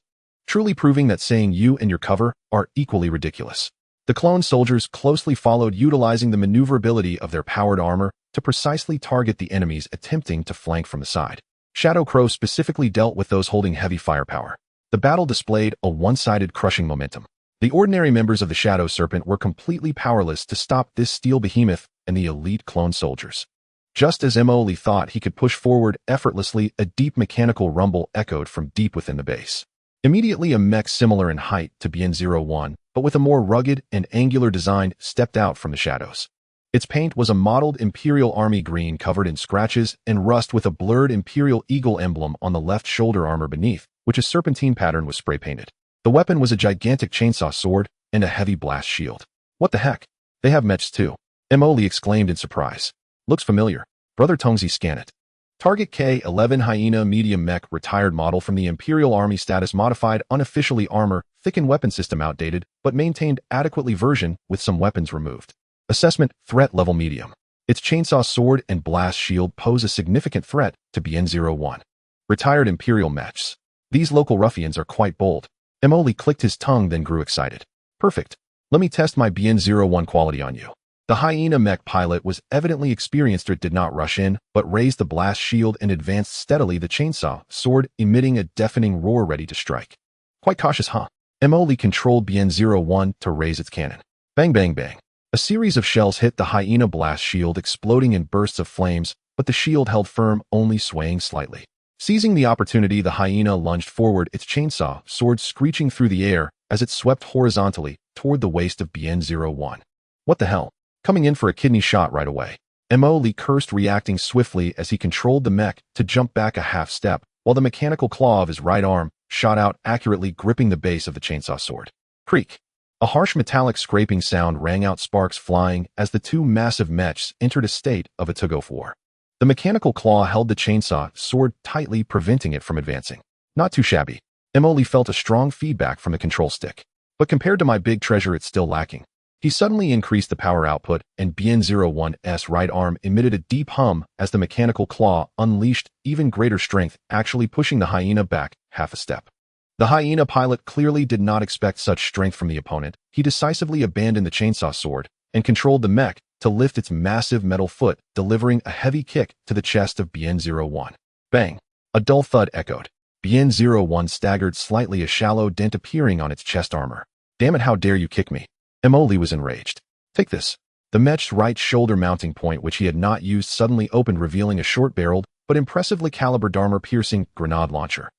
Speaker 1: truly proving that saying you and your cover are equally ridiculous. The clone soldiers closely followed, utilizing the maneuverability of their powered armor to precisely target the enemies attempting to flank from the side. Shadow Crow specifically dealt with those holding heavy firepower. The battle displayed a one-sided, crushing momentum. The ordinary members of the Shadow Serpent were completely powerless to stop this steel behemoth and the elite clone soldiers. Just as Mo Li thought he could push forward effortlessly, a deep mechanical rumble echoed from deep within the base. Immediately, a mech similar in height to BN-01, but with a more rugged and angular design, stepped out from the shadows. Its paint was a mottled Imperial Army green covered in scratches and rust with a blurred Imperial Eagle emblem on the left shoulder armor beneath, which a serpentine pattern was spray-painted. The weapon was a gigantic chainsaw sword and a heavy blast shield. What the heck? They have mechs too. Mo Li exclaimed in surprise. Looks familiar. Brother Tongzi, scan it. Target K-11 Hyena medium mech retired model from the Imperial Army status modified unofficially armor, thickened weapon system outdated, but maintained adequately version with some weapons removed. Assessment, threat level medium. Its chainsaw sword and blast shield pose a significant threat to BN-01. Retired Imperial mechs. These local ruffians are quite bold. Mo Li clicked his tongue, then grew excited. Perfect. Let me test my BN-01 quality on you. The hyena mech pilot was evidently experienced. It did not rush in, but raised the blast shield and advanced steadily, the chainsaw sword emitting a deafening roar ready to strike. Quite cautious, huh? Mo Li controlled BN-01 to raise its cannon. Bang, bang, bang. A series of shells hit the hyena blast shield, exploding in bursts of flames, but the shield held firm, only swaying slightly. Seizing the opportunity, the hyena lunged forward, its chainsaw sword screeching through the air as it swept horizontally toward the waist of BN-01. What the hell? Coming in for a kidney shot right away. Mo Li cursed, reacting swiftly as he controlled the mech to jump back a half step, while the mechanical claw of his right arm shot out, accurately gripping the base of the chainsaw sword. Creak. A harsh metallic scraping sound rang out, sparks flying as the two massive mechs entered a state of a tug of war. The mechanical claw held the chainsaw sword tightly, preventing it from advancing. Not too shabby. Mo Li felt a strong feedback from the control stick. But compared to my big treasure, it's still lacking. He suddenly increased the power output, and BN-01's right arm emitted a deep hum as the mechanical claw unleashed even greater strength, actually pushing the hyena back half a step. The hyena pilot clearly did not expect such strength from the opponent. He decisively abandoned the chainsaw sword and controlled the mech to lift its massive metal foot, delivering a heavy kick to the chest of BN-01. Bang! A dull thud echoed. BN-01 staggered slightly, a shallow dent appearing on its chest armor. Damn it, how dare you kick me? Mo Li was enraged. Take this. The mech's right shoulder mounting point, which he had not used, suddenly opened, revealing a short-barreled but impressively calibered armor-piercing grenade launcher.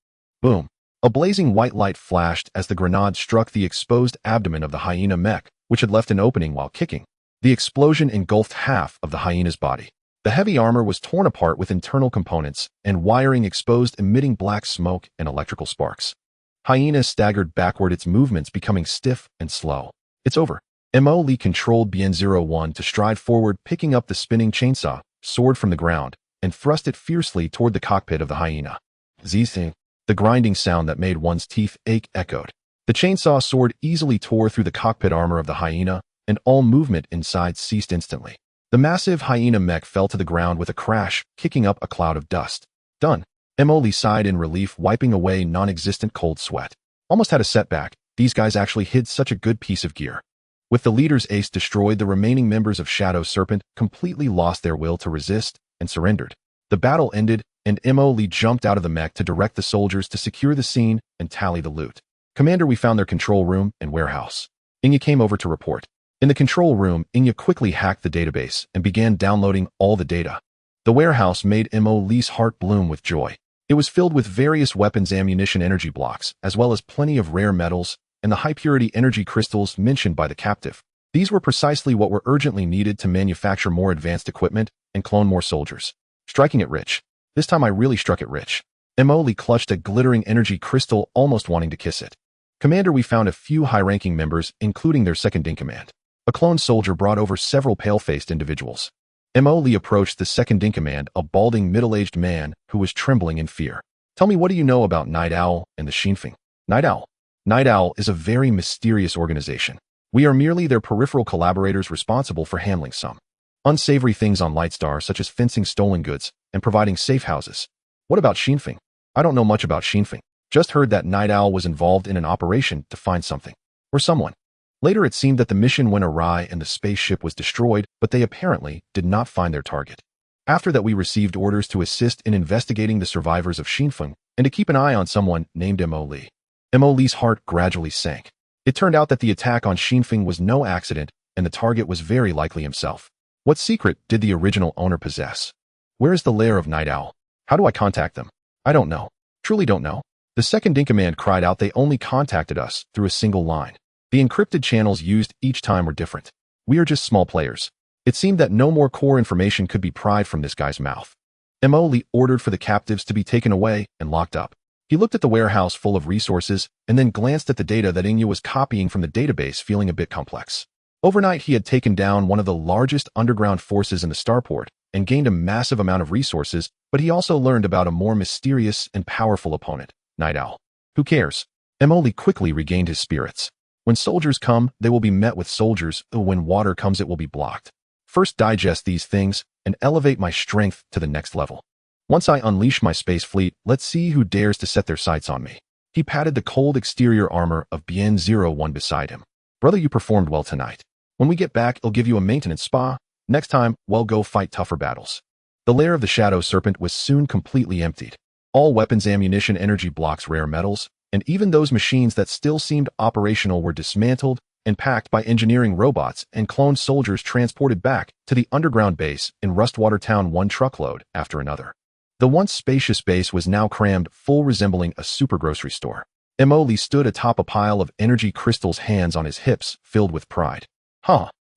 Speaker 1: Boom. A blazing white light flashed as the grenade struck the exposed abdomen of the hyena mech, which had left an opening while kicking. The explosion engulfed half of the hyena's body. The heavy armor was torn apart with internal components and wiring exposed, emitting black smoke and electrical sparks. Hyena staggered backward, its movements becoming stiff and slow. It's over. Mo Li controlled BN-01 to stride forward, picking up the spinning chainsaw sword from the ground and thrust it fiercely toward the cockpit of the hyena. Xihe. The grinding sound that made one's teeth ache echoed. The chainsaw sword easily tore through the cockpit armor of the hyena, and all movement inside ceased instantly. The massive hyena mech fell to the ground with a crash, kicking up a cloud of dust. Done. Mo Li sighed in relief, wiping away non-existent cold sweat. Almost had a setback. These guys actually hid such a good piece of gear. With the leader's ace destroyed, the remaining members of Shadow Serpent completely lost their will to resist and surrendered. The battle ended, and Mo Li jumped out of the mech to direct the soldiers to secure the scene and tally the loot. Commander, we found their control room and warehouse. Inya came over to report. In the control room, Inya quickly hacked the database and began downloading all the data. The warehouse made Mo Li's heart bloom with joy. It was filled with various weapons, ammunition, energy blocks, as well as plenty of rare metals and the high-purity energy crystals mentioned by the captive. These were precisely what were urgently needed to manufacture more advanced equipment and clone more soldiers. Striking it rich. This time I really struck it rich. Mo Li clutched a glittering energy crystal, almost wanting to kiss it. Commander, we found a few high-ranking members, including their second-in-command. A clone soldier brought over several pale-faced individuals. Mo Li approached the second-in-command, a balding, middle-aged man who was trembling in fear. Tell me, what do you know about Night Owl and the Xinfeng? Night Owl. Night Owl is a very mysterious organization. We are merely their peripheral collaborators responsible for handling some unsavory things on Lightstar, such as fencing stolen goods and providing safe houses. What about Xinfeng? I don't know much about Xinfeng. Just heard that Night Owl was involved in an operation to find something or someone. Later it seemed that the mission went awry and the spaceship was destroyed, but they apparently did not find their target. After that, we received orders to assist in investigating the survivors of Xinfeng and to keep an eye on someone named Mo Li. Mo Li's heart gradually sank. It turned out that the attack on Xinfeng was no accident, and the target was very likely himself. What secret did the original owner possess? Where is the lair of Night Owl? How do I contact them? I don't know. Truly don't know. The second-in-command cried out they only contacted us through a single line. The encrypted channels used each time were different. We are just small players. It seemed that no more core information could be pried from this guy's mouth. Mo ordered for the captives to be taken away and locked up. He looked at the warehouse full of resources and then glanced at the data that Xihe was copying from the database, feeling a bit complex. Overnight, he had taken down one of the largest underground forces in the starport and gained a massive amount of resources, but he also learned about a more mysterious and powerful opponent, Night Owl. Who cares? Mo quickly regained his spirits. When soldiers come, they will be met with soldiers. When water comes, it will be blocked. First, digest these things and elevate my strength to the next level. Once I unleash my space fleet, let's see who dares to set their sights on me. He patted the cold exterior armor of Bien-01 beside him. Brother, you performed well tonight. When we get back, I'll give you a maintenance spa. Next time, we'll go fight tougher battles. The lair of the Shadow Serpent was soon completely emptied. All weapons, ammunition, energy blocks, rare metals, and even those machines that still seemed operational were dismantled and packed by engineering robots and cloned soldiers transported back to the underground base in Rustwater Town, one truckload after another. The once spacious base was now crammed full, resembling a super grocery store. Mo stood atop a pile of energy crystals, hands on his hips, filled with pride.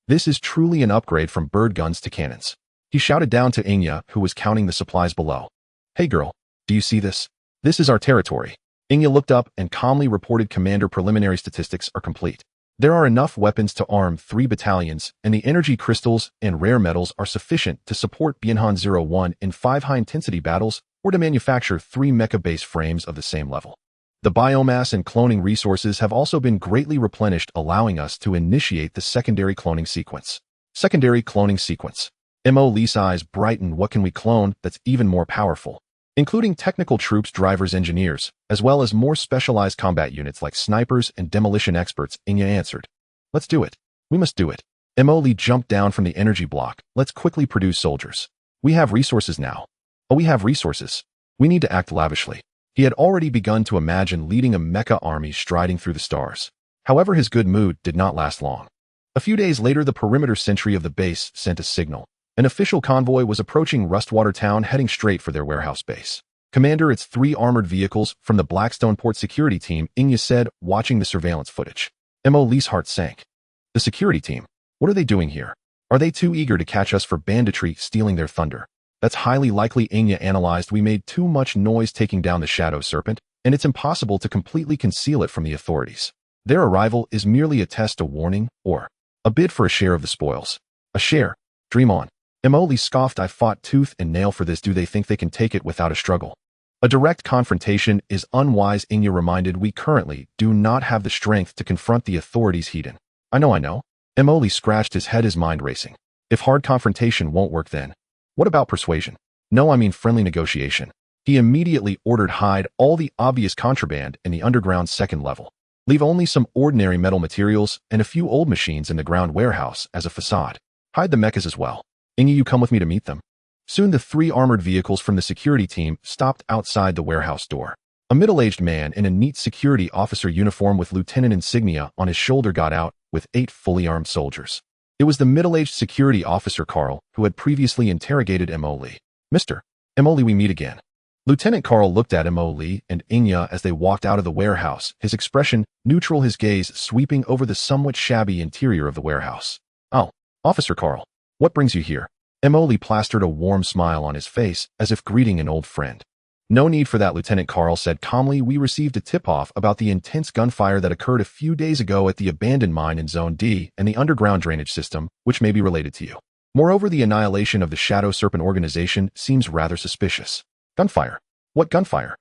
Speaker 1: This is truly an upgrade from bird guns to cannons. He shouted down to Xihe, who was counting the supplies below. Hey girl, do you see this? This is our territory. Xihe looked up and calmly reported, Commander, preliminary statistics are complete. There are enough weapons to arm 3 battalions, and the energy crystals and rare metals are sufficient to support Bien-01 in 5 high-intensity battles or to manufacture 3 mecha-based frames of the same level. The biomass and cloning resources have also been greatly replenished, allowing us to initiate the secondary cloning sequence. Secondary cloning sequence. Mo's eyes brightened. What can we clone that's even more powerful? Including technical troops, drivers, engineers, as well as more specialized combat units like snipers and demolition experts, Xihe answered. Let's do it. We must do it. Mo jumped down from the energy block. Let's quickly produce soldiers. We have resources now. We have resources. We need to act lavishly. He had already begun to imagine leading a mecha army striding through the stars. However, his good mood did not last long. A few days later, the perimeter sentry of the base sent a signal. An official convoy was approaching Rustwater Town, heading straight for their warehouse base. Commander, it's 3 armored vehicles from the Blackstone Port security team, Xihe said, watching the surveillance footage. Mo's heart sank. The security team? What are they doing here? Are they too eager to catch us for banditry, stealing their thunder? That's highly likely, Xihe analyzed. We made too much noise taking down the Shadow Serpent, and it's impossible to completely conceal it from the authorities. Their arrival is merely a test, a warning, or a bid for a share of the spoils. A share? Dream on. Mo scoffed. I fought tooth and nail for this. Do they think they can take it without a struggle? A direct confrontation is unwise, Xihe reminded. We currently do not have the strength to confront the authorities, Hedon. I know. Mo scratched his head, his mind racing. If hard confrontation won't work, then what about persuasion? No, I mean friendly negotiation. He immediately ordered hide all the obvious contraband in the underground second level. Leave only some ordinary metal materials and a few old machines in the ground warehouse as a facade. Hide the mechas as well. Xihe, you come with me to meet them. Soon the 3 armored vehicles from the security team stopped outside the warehouse door. A middle-aged man in a neat security officer uniform with lieutenant insignia on his shoulder got out with 8 fully armed soldiers. It was the middle-aged security officer Carl, who had previously interrogated Mo. Mr. Mo, we meet again. Lieutenant Carl looked at Mo and Xihe as they walked out of the warehouse, his expression neutral, his gaze sweeping over the somewhat shabby interior of the warehouse. Oh, Officer Carl, what brings you here? Mo plastered a warm smile on his face, as if greeting an old friend. No need for that, Lieutenant Carl said calmly. We received a tip-off about the intense gunfire that occurred a few days ago at the abandoned mine in Zone D and the underground drainage system, which may be related to you. Moreover, the annihilation of the Shadow Serpent organization seems rather suspicious. Gunfire? What gunfire?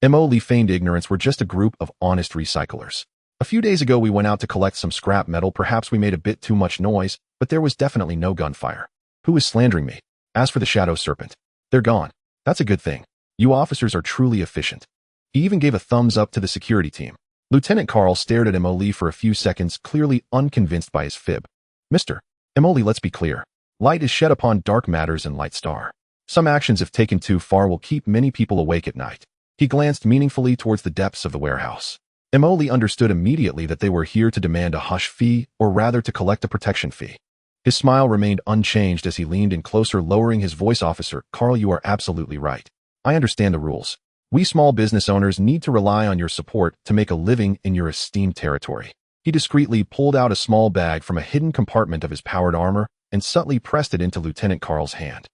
Speaker 1: Mo feigned ignorance. We're just a group of honest recyclers. A few days ago we went out to collect some scrap metal. Perhaps we made a bit too much noise, but there was definitely no gunfire. Who is slandering me? As for the Shadow Serpent, they're gone. That's a good thing. You officers are truly efficient. He even gave a thumbs up to the security team. Lieutenant Carl stared at Mo for a few seconds, clearly unconvinced by his fib. Mr. Mo, let's be clear. Light is shed upon dark matters in Light Star. Some actions, if taken too far, will keep many people awake at night. He glanced meaningfully towards the depths of the warehouse. Mo understood immediately that they were here to demand a hush fee, or rather to collect a protection fee. His smile remained unchanged as he leaned in closer, lowering his voice. Officer Carl, you are absolutely right. I understand the rules. We small business owners need to rely on your support to make a living in your esteemed territory. He discreetly pulled out a small bag from a hidden compartment of his powered armor and subtly pressed it into Lieutenant Carl's hand.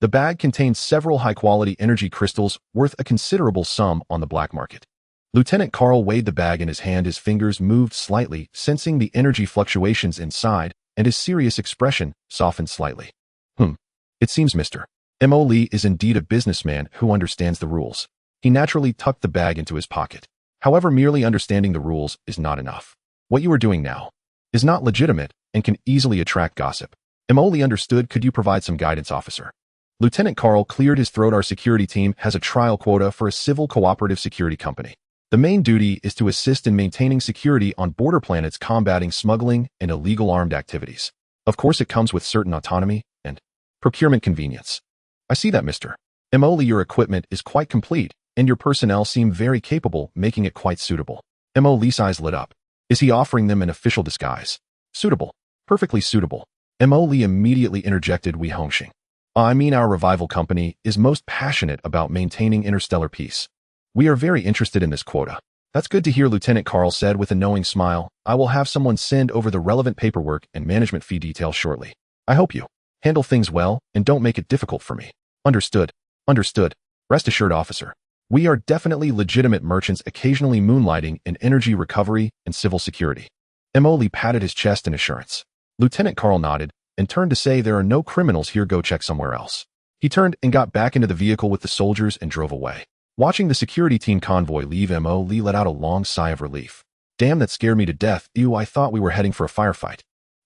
Speaker 1: The bag contained several high-quality energy crystals worth a considerable sum on the black market. Lieutenant Carl weighed the bag in his hand. His fingers moved slightly, sensing the energy fluctuations inside, and his serious expression softened slightly. It seems Mr. Mo Lee is indeed a businessman who understands the rules. He naturally tucked the bag into his pocket. However, merely understanding the rules is not enough. What you are doing now is not legitimate and can easily attract gossip. Mo Lee understood. Could you provide some guidance, officer? Lieutenant Carl cleared his throat. Our security team has a trial quota for a civil cooperative security company. The main duty is to assist in maintaining security on border planets, combating smuggling and illegal armed activities. Of course, it comes with certain autonomy and procurement convenience. I see that, Mr. Mo Lee. Your equipment is quite complete, and your personnel seem very capable, making it quite suitable. Mo Lee's eyes lit up. Is he offering them an official disguise? Suitable. Perfectly suitable. Mo Lee immediately interjected. We Hongxing. I mean, our revival company is most passionate about maintaining interstellar peace. We are very interested in this quota. That's good to hear, Lieutenant Carl said with a knowing smile. I will have someone send over the relevant paperwork and management fee details shortly. I hope you handle things well and don't make it difficult for me. Understood. Understood. Rest assured, officer. We are definitely legitimate merchants, occasionally moonlighting in energy recovery and civil security. Mo Lee patted his chest in assurance. Lieutenant Carl nodded and turned to say, there are no criminals here, go check somewhere else. He turned and got back into the vehicle with the soldiers and drove away. Watching the security team convoy leave, Mo Lee let out a long sigh of relief. Damn, that scared me to death. Ew, I thought we were heading for a firefight.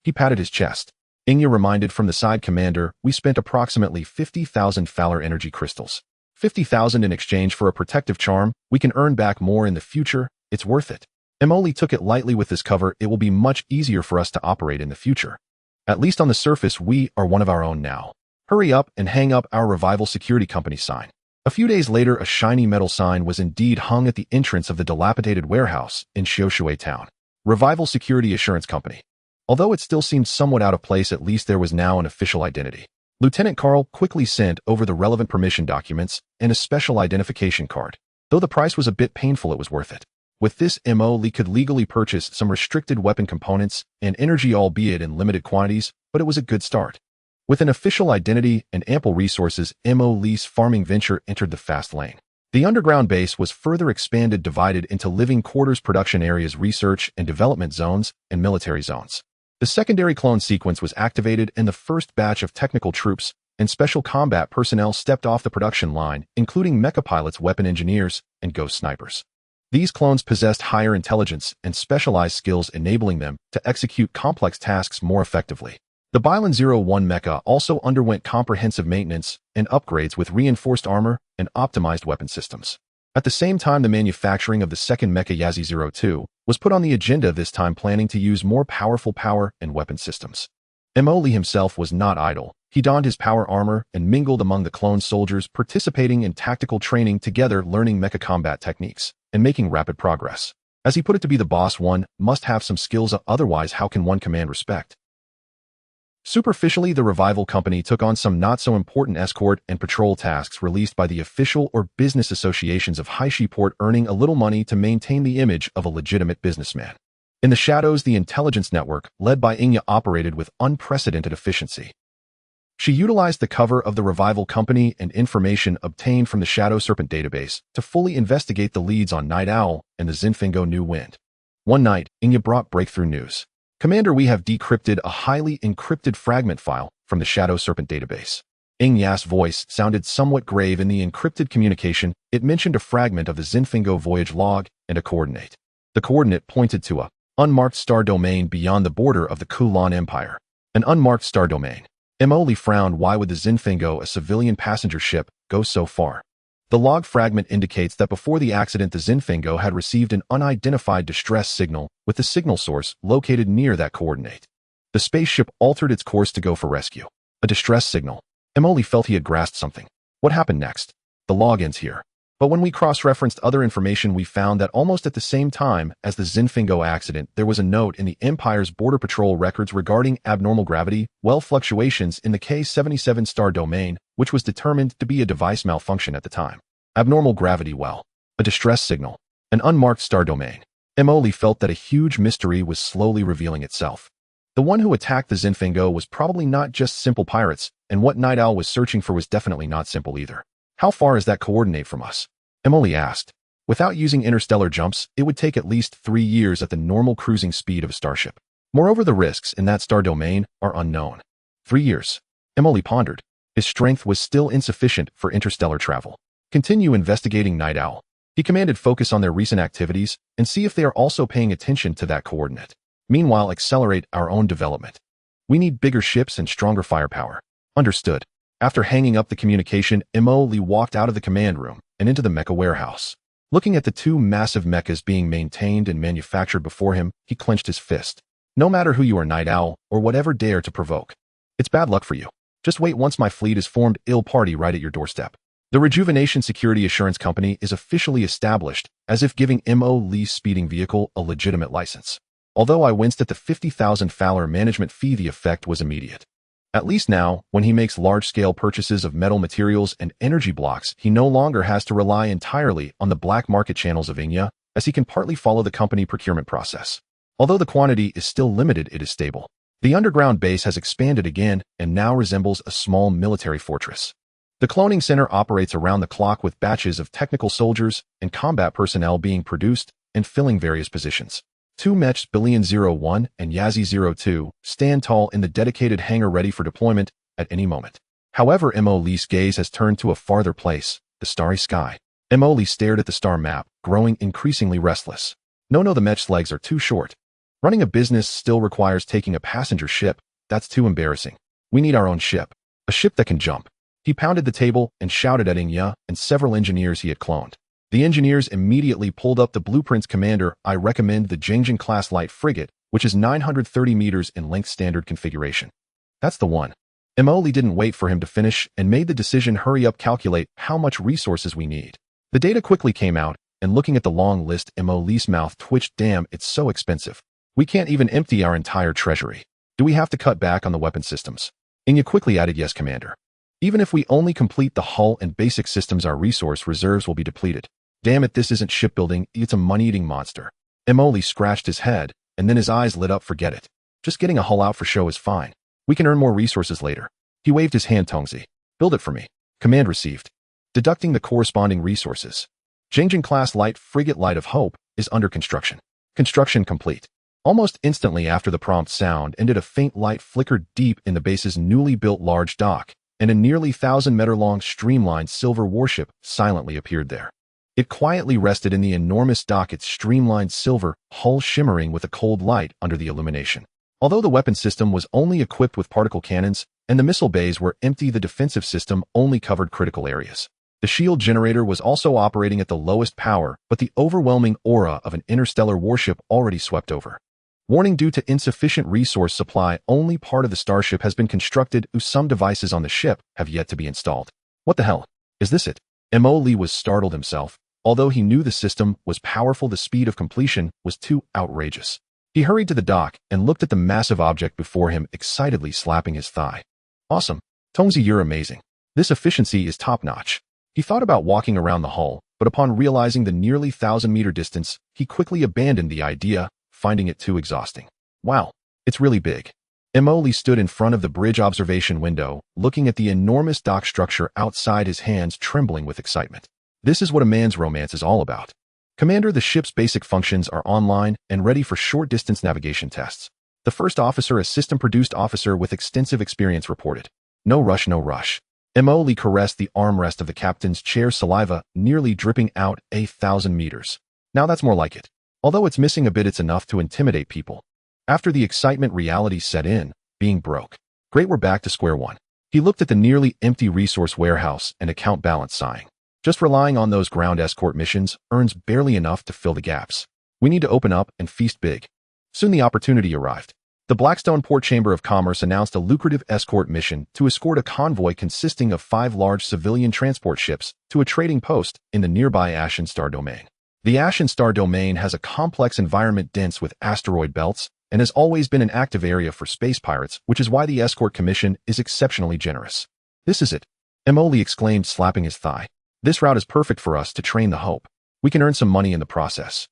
Speaker 1: He patted his chest. Xianxia reminded from the side, Commander, we spent approximately 50,000 Faller energy crystals. 50,000 in exchange for a protective charm. We can earn back more in the future. It's worth it. Mo Lee took it lightly. With this cover, it will be much easier for us to operate in the future. At least on the surface, we are one of our own now. Hurry up and hang up our revival security company sign. A few days later, a shiny metal sign was indeed hung at the entrance of the dilapidated warehouse in Xihe town. Revival Security Assurance Company. Although it still seemed somewhat out of place, at least there was now an official identity. Lieutenant Carl quickly sent over the relevant permission documents and a special identification card. Though the price was a bit painful, it was worth it. With this, Mo Lee could legally purchase some restricted weapon components and energy, albeit in limited quantities, but it was a good start. With an official identity and ample resources, Mo Lee's farming venture entered the fast lane. The underground base was further expanded, divided into living quarters, production areas, research and development zones, and military zones. The secondary clone sequence was activated, and the first batch of technical troops and special combat personnel stepped off the production line, including mecha pilots, weapon engineers, and ghost snipers. These clones possessed higher intelligence and specialized skills, enabling them to execute complex tasks more effectively. The Bylon 01 mecha also underwent comprehensive maintenance and upgrades with reinforced armor and optimized weapon systems. At the same time, the manufacturing of the second mecha Yazi 02 was put on the agenda, this time planning to use more powerful power and weapon systems. Mo Lee himself was not idle. He donned his power armor and mingled among the clone soldiers, participating in tactical training together, learning mecha combat techniques and making rapid progress. As he put it, to be the boss, one must have some skills, otherwise how can one command respect? Superficially, the revival company took on some not-so-important escort and patrol tasks released by the official or business associations of Xihe Port, earning a little money to maintain the image of a legitimate businessman. In the shadows, the intelligence network, led by Xianxia, operated with unprecedented efficiency. She utilized the cover of the revival company and information obtained from the Shadow Serpent database to fully investigate the leads on Night Owl and the Zinfingo New Wind. One night, Xianxia brought breakthrough news. Commander, we have decrypted a highly encrypted fragment file from the Shadow Serpent database. Xianxia's voice sounded somewhat grave. In the encrypted communication, it mentioned a fragment of the Zinfingo voyage log and a coordinate. The coordinate pointed to a unmarked star domain beyond the border of the Kulan Empire. An unmarked star domain. Mo Lee frowned. Why would the Zinfingo, a civilian passenger ship, go so far? The log fragment indicates that before the accident, the Zinfingo had received an unidentified distress signal, with the signal source located near that coordinate. The spaceship altered its course to go for rescue. A distress signal. Mo Lee felt he had grasped something. What happened next? The log ends here. But when we cross-referenced other information, we found that almost at the same time as the Zinfingo accident, there was a note in the Empire's Border Patrol records regarding abnormal gravity, fluctuations in the K-77 star domain, which was determined to be a device malfunction at the time. Abnormal gravity a distress signal, an unmarked star domain. Emily felt that a huge mystery was slowly revealing itself. The one who attacked the Zinfingo was probably not just simple pirates, and what Night Owl was searching for was definitely not simple either. How far is that coordinate from us? Emily asked. Without using interstellar jumps, it would take at least 3 years at the normal cruising speed of a starship. Moreover, the risks in that star domain are unknown. 3 years. Emily pondered. His strength was still insufficient for interstellar travel. Continue investigating, Night Owl. He commanded focus on their recent activities and see if they are also paying attention to that coordinate. Meanwhile, accelerate our own development. We need bigger ships and stronger firepower. Understood. After hanging up the communication, Emily walked out of the command room and into the mecha warehouse. Looking at the 2 massive mechas being maintained and manufactured before him, he clenched his fist. No matter who you are, Night Owl, or whatever dare to provoke. It's bad luck for you. Just wait once my fleet is formed, ill party right at your doorstep. The Rejuvenation Security Assurance Company is officially established, as if giving M.O. Lee's speeding vehicle a legitimate license. Although I winced at the 50,000 Fowler management fee, the effect was immediate. At least now, when he makes large-scale purchases of metal materials and energy blocks, he no longer has to rely entirely on the black market channels of Xihe, as he can partly follow the company procurement process. Although the quantity is still limited, it is stable. The underground base has expanded again and now resembles a small military fortress. The cloning center operates around the clock with batches of technical soldiers and combat personnel being produced and filling various positions. 2 Mechs Billion 01 and Yazzie 02 stand tall in the dedicated hangar ready for deployment at any moment. However, Emily's gaze has turned to a farther place, the starry sky. Emily stared at the star map, growing increasingly restless. No, the Mech's legs are too short. Running a business still requires taking a passenger ship. That's too embarrassing. We need our own ship. A ship that can jump. He pounded the table and shouted at Xihe and several engineers he had cloned. The engineers immediately pulled up the blueprints. Commander, I recommend the Chang'an-class light frigate, which is 930 meters in length, standard configuration. That's the one. Emily didn't wait for him to finish and made the decision. Hurry up, calculate how much resources we need. The data quickly came out, and looking at the long list, Emily's mouth twitched. Damn, it's so expensive. We can't even empty our entire treasury. Do we have to cut back on the weapon systems? Xihe quickly added, yes, Commander. Even if we only complete the hull and basic systems, our resource reserves will be depleted. Damn it, this isn't shipbuilding, it's a money-eating monster. Emily scratched his head, and then his eyes lit up. Forget it. Just getting a hull out for show is fine. We can earn more resources later. He waved his hand. Tongzi. Build it for me. Command received. Deducting the corresponding resources. Chang'an-class light frigate Light of Hope is under construction. Construction complete. Almost instantly after the prompt sound ended, a faint light flickered deep in the base's newly built large dock, and a nearly 1,000-meter-long streamlined silver warship silently appeared there. It quietly rested in the enormous dock, its streamlined silver hull shimmering with a cold light under the illumination. Although the weapon system was only equipped with particle cannons and the missile bays were empty, the defensive system only covered critical areas. The shield generator was also operating at the lowest power, but the overwhelming aura of an interstellar warship already swept over. Warning: due to insufficient resource supply, only part of the Starship has been constructed. Some devices on the ship have yet to be installed. What the hell? Is this it? Emily was startled himself. Although he knew the system was powerful, the speed of completion was too outrageous. He hurried to the dock and looked at the massive object before him, excitedly slapping his thigh. Awesome. Tongzi, you're amazing. This efficiency is top-notch. He thought about walking around the hull, but upon realizing the nearly 1,000-meter distance, he quickly abandoned the idea, finding it too exhausting. Wow, it's really big. Emily stood in front of the bridge observation window, looking at the enormous dock structure outside, his hands trembling with excitement. This is what a man's romance is all about. Commander, the ship's basic functions are online and ready for short-distance navigation tests. The first officer, a system-produced officer with extensive experience, reported. No rush, no rush. Emily caressed the armrest of the captain's chair, saliva nearly dripping out. 1,000 meters. Now that's more like it. Although it's missing a bit, it's enough to intimidate people. After the excitement, reality set in, being broke. Great, we're back to square one. He looked at the nearly empty resource warehouse and account balance, sighing. Just relying on those ground escort missions earns barely enough to fill the gaps. We need to open up and feast big. Soon the opportunity arrived. The Blackstone Port Chamber of Commerce announced a lucrative escort mission to escort a convoy consisting of 5 large civilian transport ships to a trading post in the nearby Ashen Star Domain. The Ashen Star Domain has a complex environment dense with asteroid belts and has always been an active area for space pirates, which is why the escort commission is exceptionally generous. This is it, Emoli exclaimed, slapping his thigh. This route is perfect for us to train the Hope. We can earn some money in the process.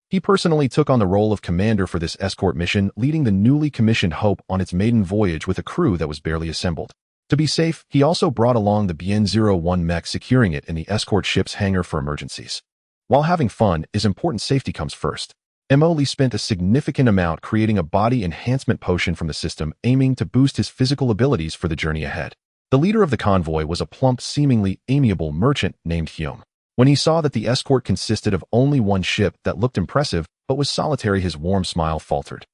Speaker 1: He personally took on the role of commander for this escort mission, leading the newly commissioned Hope on its maiden voyage with a crew that was barely assembled. To be safe, he also brought along the Bien-01 mech, securing it in the escort ship's hangar for emergencies. While having fun is important, safety comes first. Emoli spent a significant amount creating a body enhancement potion from the system, aiming to boost his physical abilities for the journey ahead. The leader of the convoy was a plump, seemingly amiable merchant named Xihe. When he saw that the escort consisted of only one ship that looked impressive but was solitary, his warm smile faltered.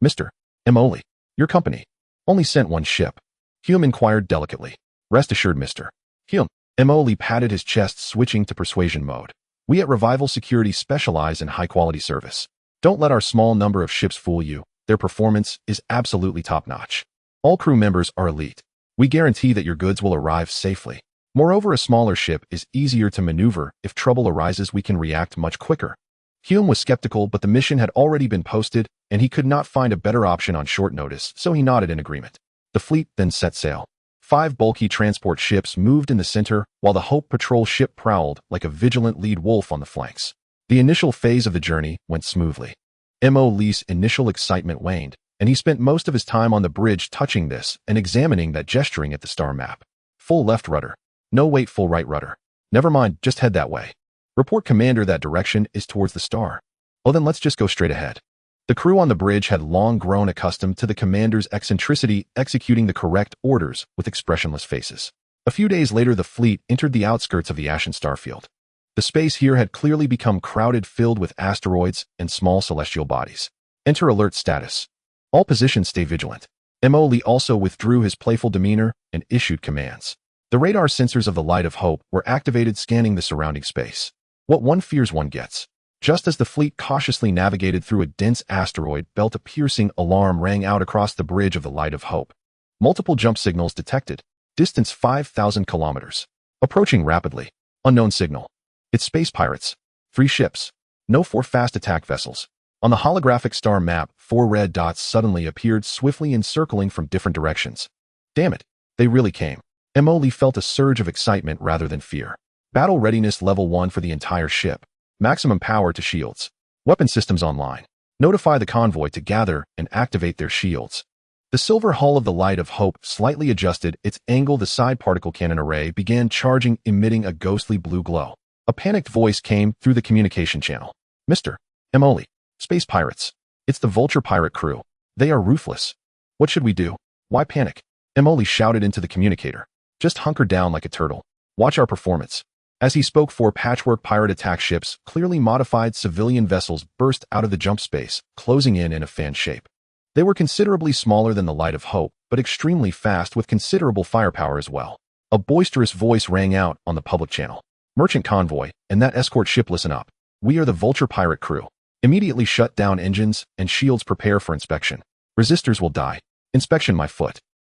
Speaker 1: Mr. Emoli, your company only sent one ship? Xihe inquired delicately. Rest assured, Mr. Xihe. Emoli patted his chest, switching to persuasion mode. We at Revival Security specialize in high-quality service. Don't let our small number of ships fool you. Their performance is absolutely top-notch. All crew members are elite. We guarantee that your goods will arrive safely. Moreover, a smaller ship is easier to maneuver. If trouble arises, we can react much quicker. Xihe was skeptical, but the mission had already been posted, and he could not find a better option on short notice, so he nodded in agreement. The fleet then set sail. 5 bulky transport ships moved in the center, while the Hope patrol ship prowled like a vigilant lead wolf on the flanks. The initial phase of the journey went smoothly. Emoli's initial excitement waned, and he spent most of his time on the bridge touching this and examining that, gesturing at the star map. Full left rudder. No, wait, full right rudder. Never mind, just head that way. Report, Commander, that direction is towards the star. Oh, then let's just go straight ahead. The crew on the bridge had long grown accustomed to the commander's eccentricity, executing the correct orders with expressionless faces. A few days later, the fleet entered the outskirts of the Ashen Starfield. The space here had clearly become crowded, filled with asteroids and small celestial bodies. Enter alert status. All positions stay vigilant. Emoli also withdrew his playful demeanor and issued commands. The radar sensors of the Light of Hope were activated, scanning the surrounding space. What one fears, one gets. Just as the fleet cautiously navigated through a dense asteroid belt, a piercing alarm rang out across the bridge of the Light of Hope. Multiple jump signals detected. Distance 5,000 kilometers. Approaching rapidly. Unknown signal. It's space pirates. 3 ships. No 4 fast attack vessels. On the holographic star map, 4 red dots suddenly appeared, swiftly encircling from different directions. Damn it, they really came. Emoli felt a surge of excitement rather than fear. Battle readiness level 1 for the entire ship. Maximum power to shields. Weapon systems online. Notify the convoy to gather and activate their shields. The silver hull of the Light of Hope slightly adjusted its angle. The side particle cannon array began charging, emitting a ghostly blue glow. A panicked voice came through the communication channel. Mr. Emoli, space pirates. It's the Vulture pirate crew. They are ruthless. What should we do? Why panic? Emoli shouted into the communicator. Just hunker down like a turtle. Watch our performance. As he spoke, 4 patchwork pirate attack ships, clearly modified civilian vessels, burst out of the jump space, closing in a fan shape. They were considerably smaller than the Light of Hope, but extremely fast with considerable firepower as well. A boisterous voice rang out on the public channel. Merchant convoy, and that escort ship, listen up. We are the Vulture pirate crew. Immediately shut down engines and shields. Prepare for inspection. Resistors will die. Inspection, my foot.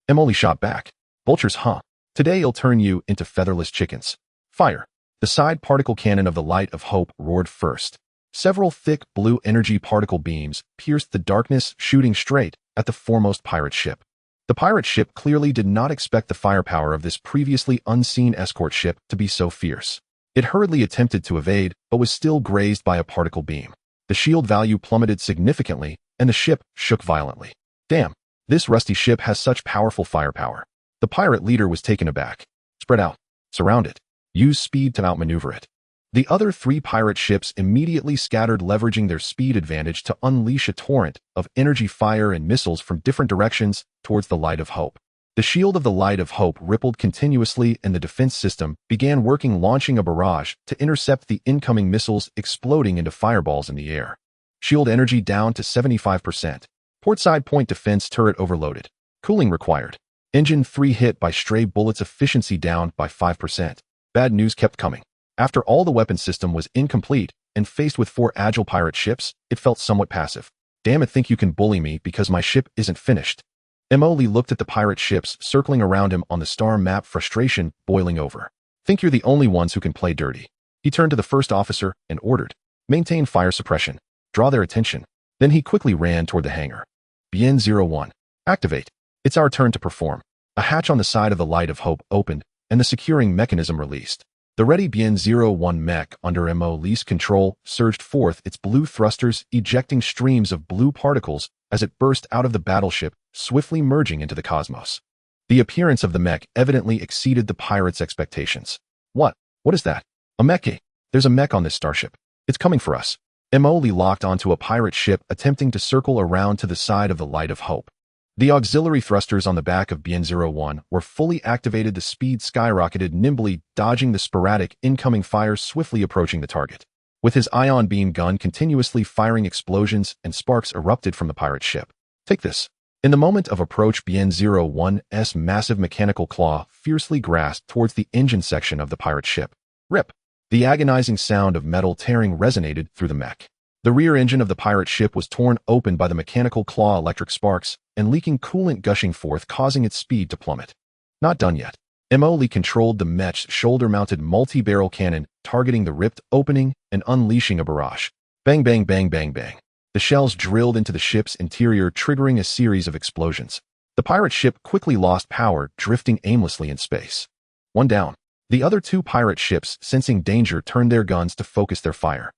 Speaker 1: Emoli shot back. Vultures, huh? Today I'll turn you into featherless chickens. Fire. The side particle cannon of the Light of Hope roared first. Several thick blue energy particle beams pierced the darkness, shooting straight at the foremost pirate ship. The pirate ship clearly did not expect the firepower of this previously unseen escort ship to be so fierce. It hurriedly attempted to evade, but was still grazed by a particle beam. The shield value plummeted significantly, and the ship shook violently. Damn, this rusty ship has such powerful firepower. The pirate leader was taken aback. Spread out. Surround it. Use speed to outmaneuver it. The other 3 pirate ships immediately scattered, leveraging their speed advantage to unleash a torrent of energy fire and missiles from different directions towards the Light of Hope. The shield of the Light of Hope rippled continuously, and the defense system began working, launching a barrage to intercept the incoming missiles, exploding into fireballs in the air. Shield energy down to 75%. Portside point defense turret overloaded. Cooling required. Engine 3 hit by stray bullets, efficiency down by 5%. Bad news kept coming. After all, the weapon system was incomplete, and faced with 4 agile pirate ships, it felt somewhat passive. Damn it, think you can bully me because my ship isn't finished. Emily looked at the pirate ships circling around him on the star map, frustration boiling over. Think you're the only ones who can play dirty. He turned to the first officer and ordered, maintain fire suppression, draw their attention. Then he quickly ran toward the hangar. BN-01, activate. It's our turn to perform. A hatch on the side of the Light of Hope opened, and the securing mechanism released. The ready BN-01 mech under Emily's control surged forth, its blue thrusters ejecting streams of blue particles as it burst out of the battleship, swiftly merging into the cosmos. The appearance of the mech evidently exceeded the pirates' expectations. What is that? A mech? There's a mech on this starship. It's coming for us. Emily locked onto a pirate ship attempting to circle around to the side of the Light of Hope. The auxiliary thrusters on the back of BN-01 were fully activated. The speed skyrocketed, nimbly dodging the sporadic incoming fire, swiftly approaching the target. With his ion beam gun continuously firing, explosions and sparks erupted from the pirate ship. Take this. In the moment of approach, BN-01's massive mechanical claw fiercely grasped towards the engine section of the pirate ship. Rip! The agonizing sound of metal tearing resonated through the mech. The rear engine of the pirate ship was torn open by the mechanical claw, electric sparks and leaking coolant gushing forth, causing its speed to plummet. Not done yet. Emily controlled the mech's shoulder-mounted multi-barrel cannon, targeting the ripped opening and unleashing a barrage. Bang, bang, bang, bang, bang. The shells drilled into the ship's interior, triggering a series of explosions. The pirate ship quickly lost power, drifting aimlessly in space. One down. The other two pirate ships, sensing danger, turned their guns to focus their fire.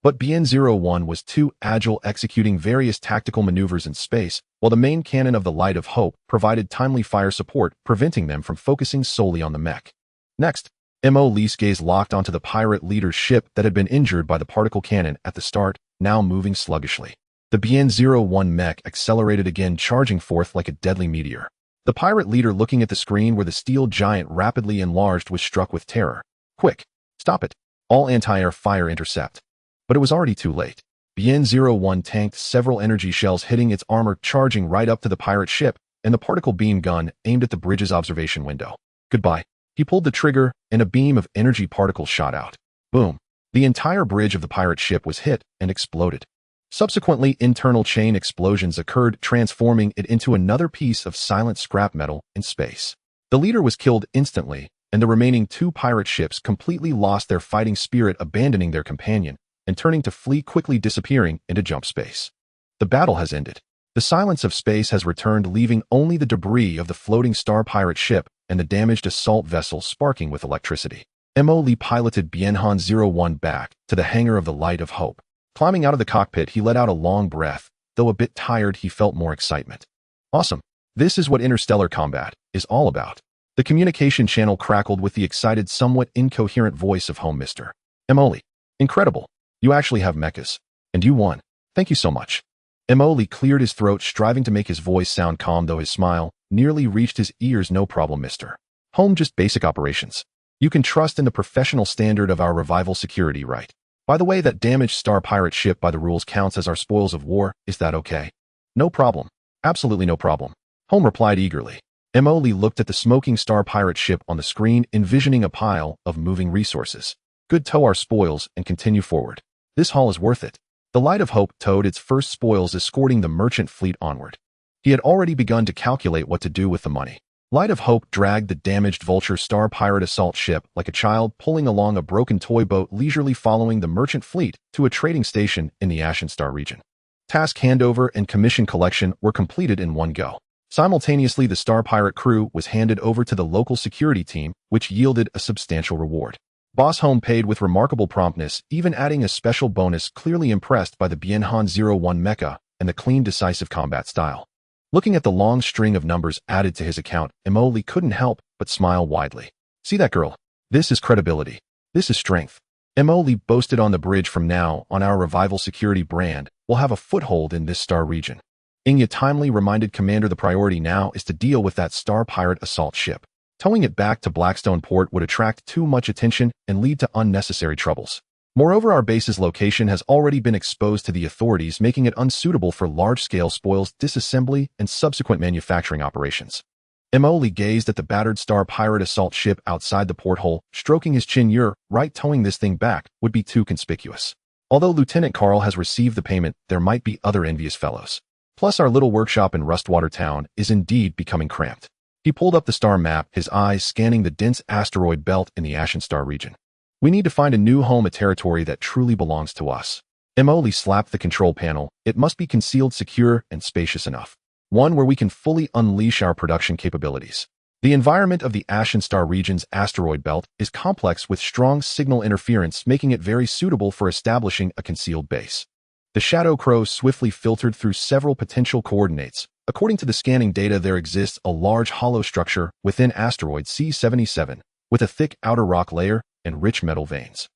Speaker 1: But BN-01 was too agile, executing various tactical maneuvers in space, while the main cannon of the Light of Hope provided timely fire support, preventing them from focusing solely on the mech. Next, Emily's gaze locked onto the pirate leader's ship that had been injured by the particle cannon at the start, now moving sluggishly. The BN-01 mech accelerated again, charging forth like a deadly meteor. The pirate leader, looking at the screen where the steel giant rapidly enlarged, was struck with terror. Quick! Stop it! All anti-air fire intercept. But it was already too late. BN-01 tanked several energy shells, hitting its armor, charging right up to the pirate ship, and the particle beam gun aimed at the bridge's observation window. Goodbye. He pulled the trigger, and a beam of energy particles shot out. Boom. The entire bridge of the pirate ship was hit and exploded. Subsequently, internal chain explosions occurred, transforming it into another piece of silent scrap metal in space. The leader was killed instantly, and the remaining two pirate ships completely lost their fighting spirit, abandoning their companion and turning to flee, quickly disappearing into jump space. The battle has ended. The silence of space has returned, leaving only the debris of the floating star pirate ship and the damaged assault vessel sparking with electricity. Emily piloted BN-01 back to the hangar of the Light of Hope. Climbing out of the cockpit, he let out a long breath. Though a bit tired, he felt more excitement. Awesome. This is what interstellar combat is all about. The communication channel crackled with the excited, somewhat incoherent voice of Home Mr. Emily. Incredible. You actually have mechas. And you won. Thank you so much. Emily cleared his throat, striving to make his voice sound calm, though his smile nearly reached his ears. No problem, Mr. Home, just basic operations. You can trust in the professional standard of our revival security, right? By the way, that damaged star pirate ship by the rules counts as our spoils of war. Is that okay? No problem. Absolutely no problem. Home replied eagerly. Emily looked at the smoking star pirate ship on the screen, envisioning a pile of moving resources. Good, tow our spoils and continue forward. This haul is worth it. The Light of Hope towed its first spoils, escorting the merchant fleet onward. He had already begun to calculate what to do with the money. Light of Hope dragged the damaged Vulture star pirate assault ship like a child pulling along a broken toy boat, leisurely following the merchant fleet to a trading station in the Ashen Star region. Task handover and commission collection were completed in one go. Simultaneously, the star pirate crew was handed over to the local security team, which yielded a substantial reward. Boss Home paid with remarkable promptness, even adding a special bonus, clearly impressed by the BN-01 mecha and the clean, decisive combat style. Looking at the long string of numbers added to his account, Emily couldn't help but smile widely. See that girl? This is credibility. This is strength. Emily boasted on the bridge. From now on, our revival security brand will have a foothold in this star region. Xihe timely reminded Commander the priority now is to deal with that star pirate assault ship. Towing it back to Blackstone Port would attract too much attention and lead to unnecessary troubles. Moreover, our base's location has already been exposed to the authorities, making it unsuitable for large-scale spoils, disassembly, and subsequent manufacturing operations. Emily gazed at the battered star pirate assault ship outside the porthole, stroking his chin. You're right, towing this thing back would be too conspicuous. Although Lieutenant Carl has received the payment, there might be other envious fellows. Plus, our little workshop in Rustwater Town is indeed becoming cramped. He pulled up the star map, his eyes scanning the dense asteroid belt in the Ashen Star region. We need to find a new home, a territory that truly belongs to us. Emily slapped the control panel. It must be concealed, secure, and spacious enough. One where we can fully unleash our production capabilities. The environment of the Ashen Star region's asteroid belt is complex with strong signal interference, making it very suitable for establishing a concealed base. The Shadow Crow swiftly filtered through several potential coordinates. According to the scanning data, there exists a large hollow structure within asteroid C-77 with a thick outer rock layer and rich metal veins.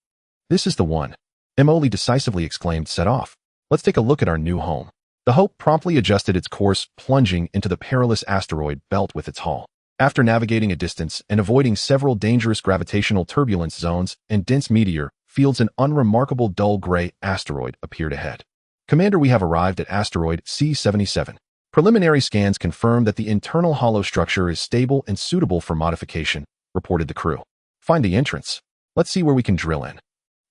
Speaker 1: This is the one, Emily decisively exclaimed. Set off. Let's take a look at our new home. The Hope promptly adjusted its course, plunging into the perilous asteroid belt with its hull. After navigating a distance and avoiding several dangerous gravitational turbulence zones and dense meteor fields, an unremarkable dull gray asteroid appeared ahead. Commander, we have arrived at asteroid C-77. Preliminary scans confirm that the internal hollow structure is stable and suitable for modification, reported the crew. Find the entrance. Let's see where we can drill in.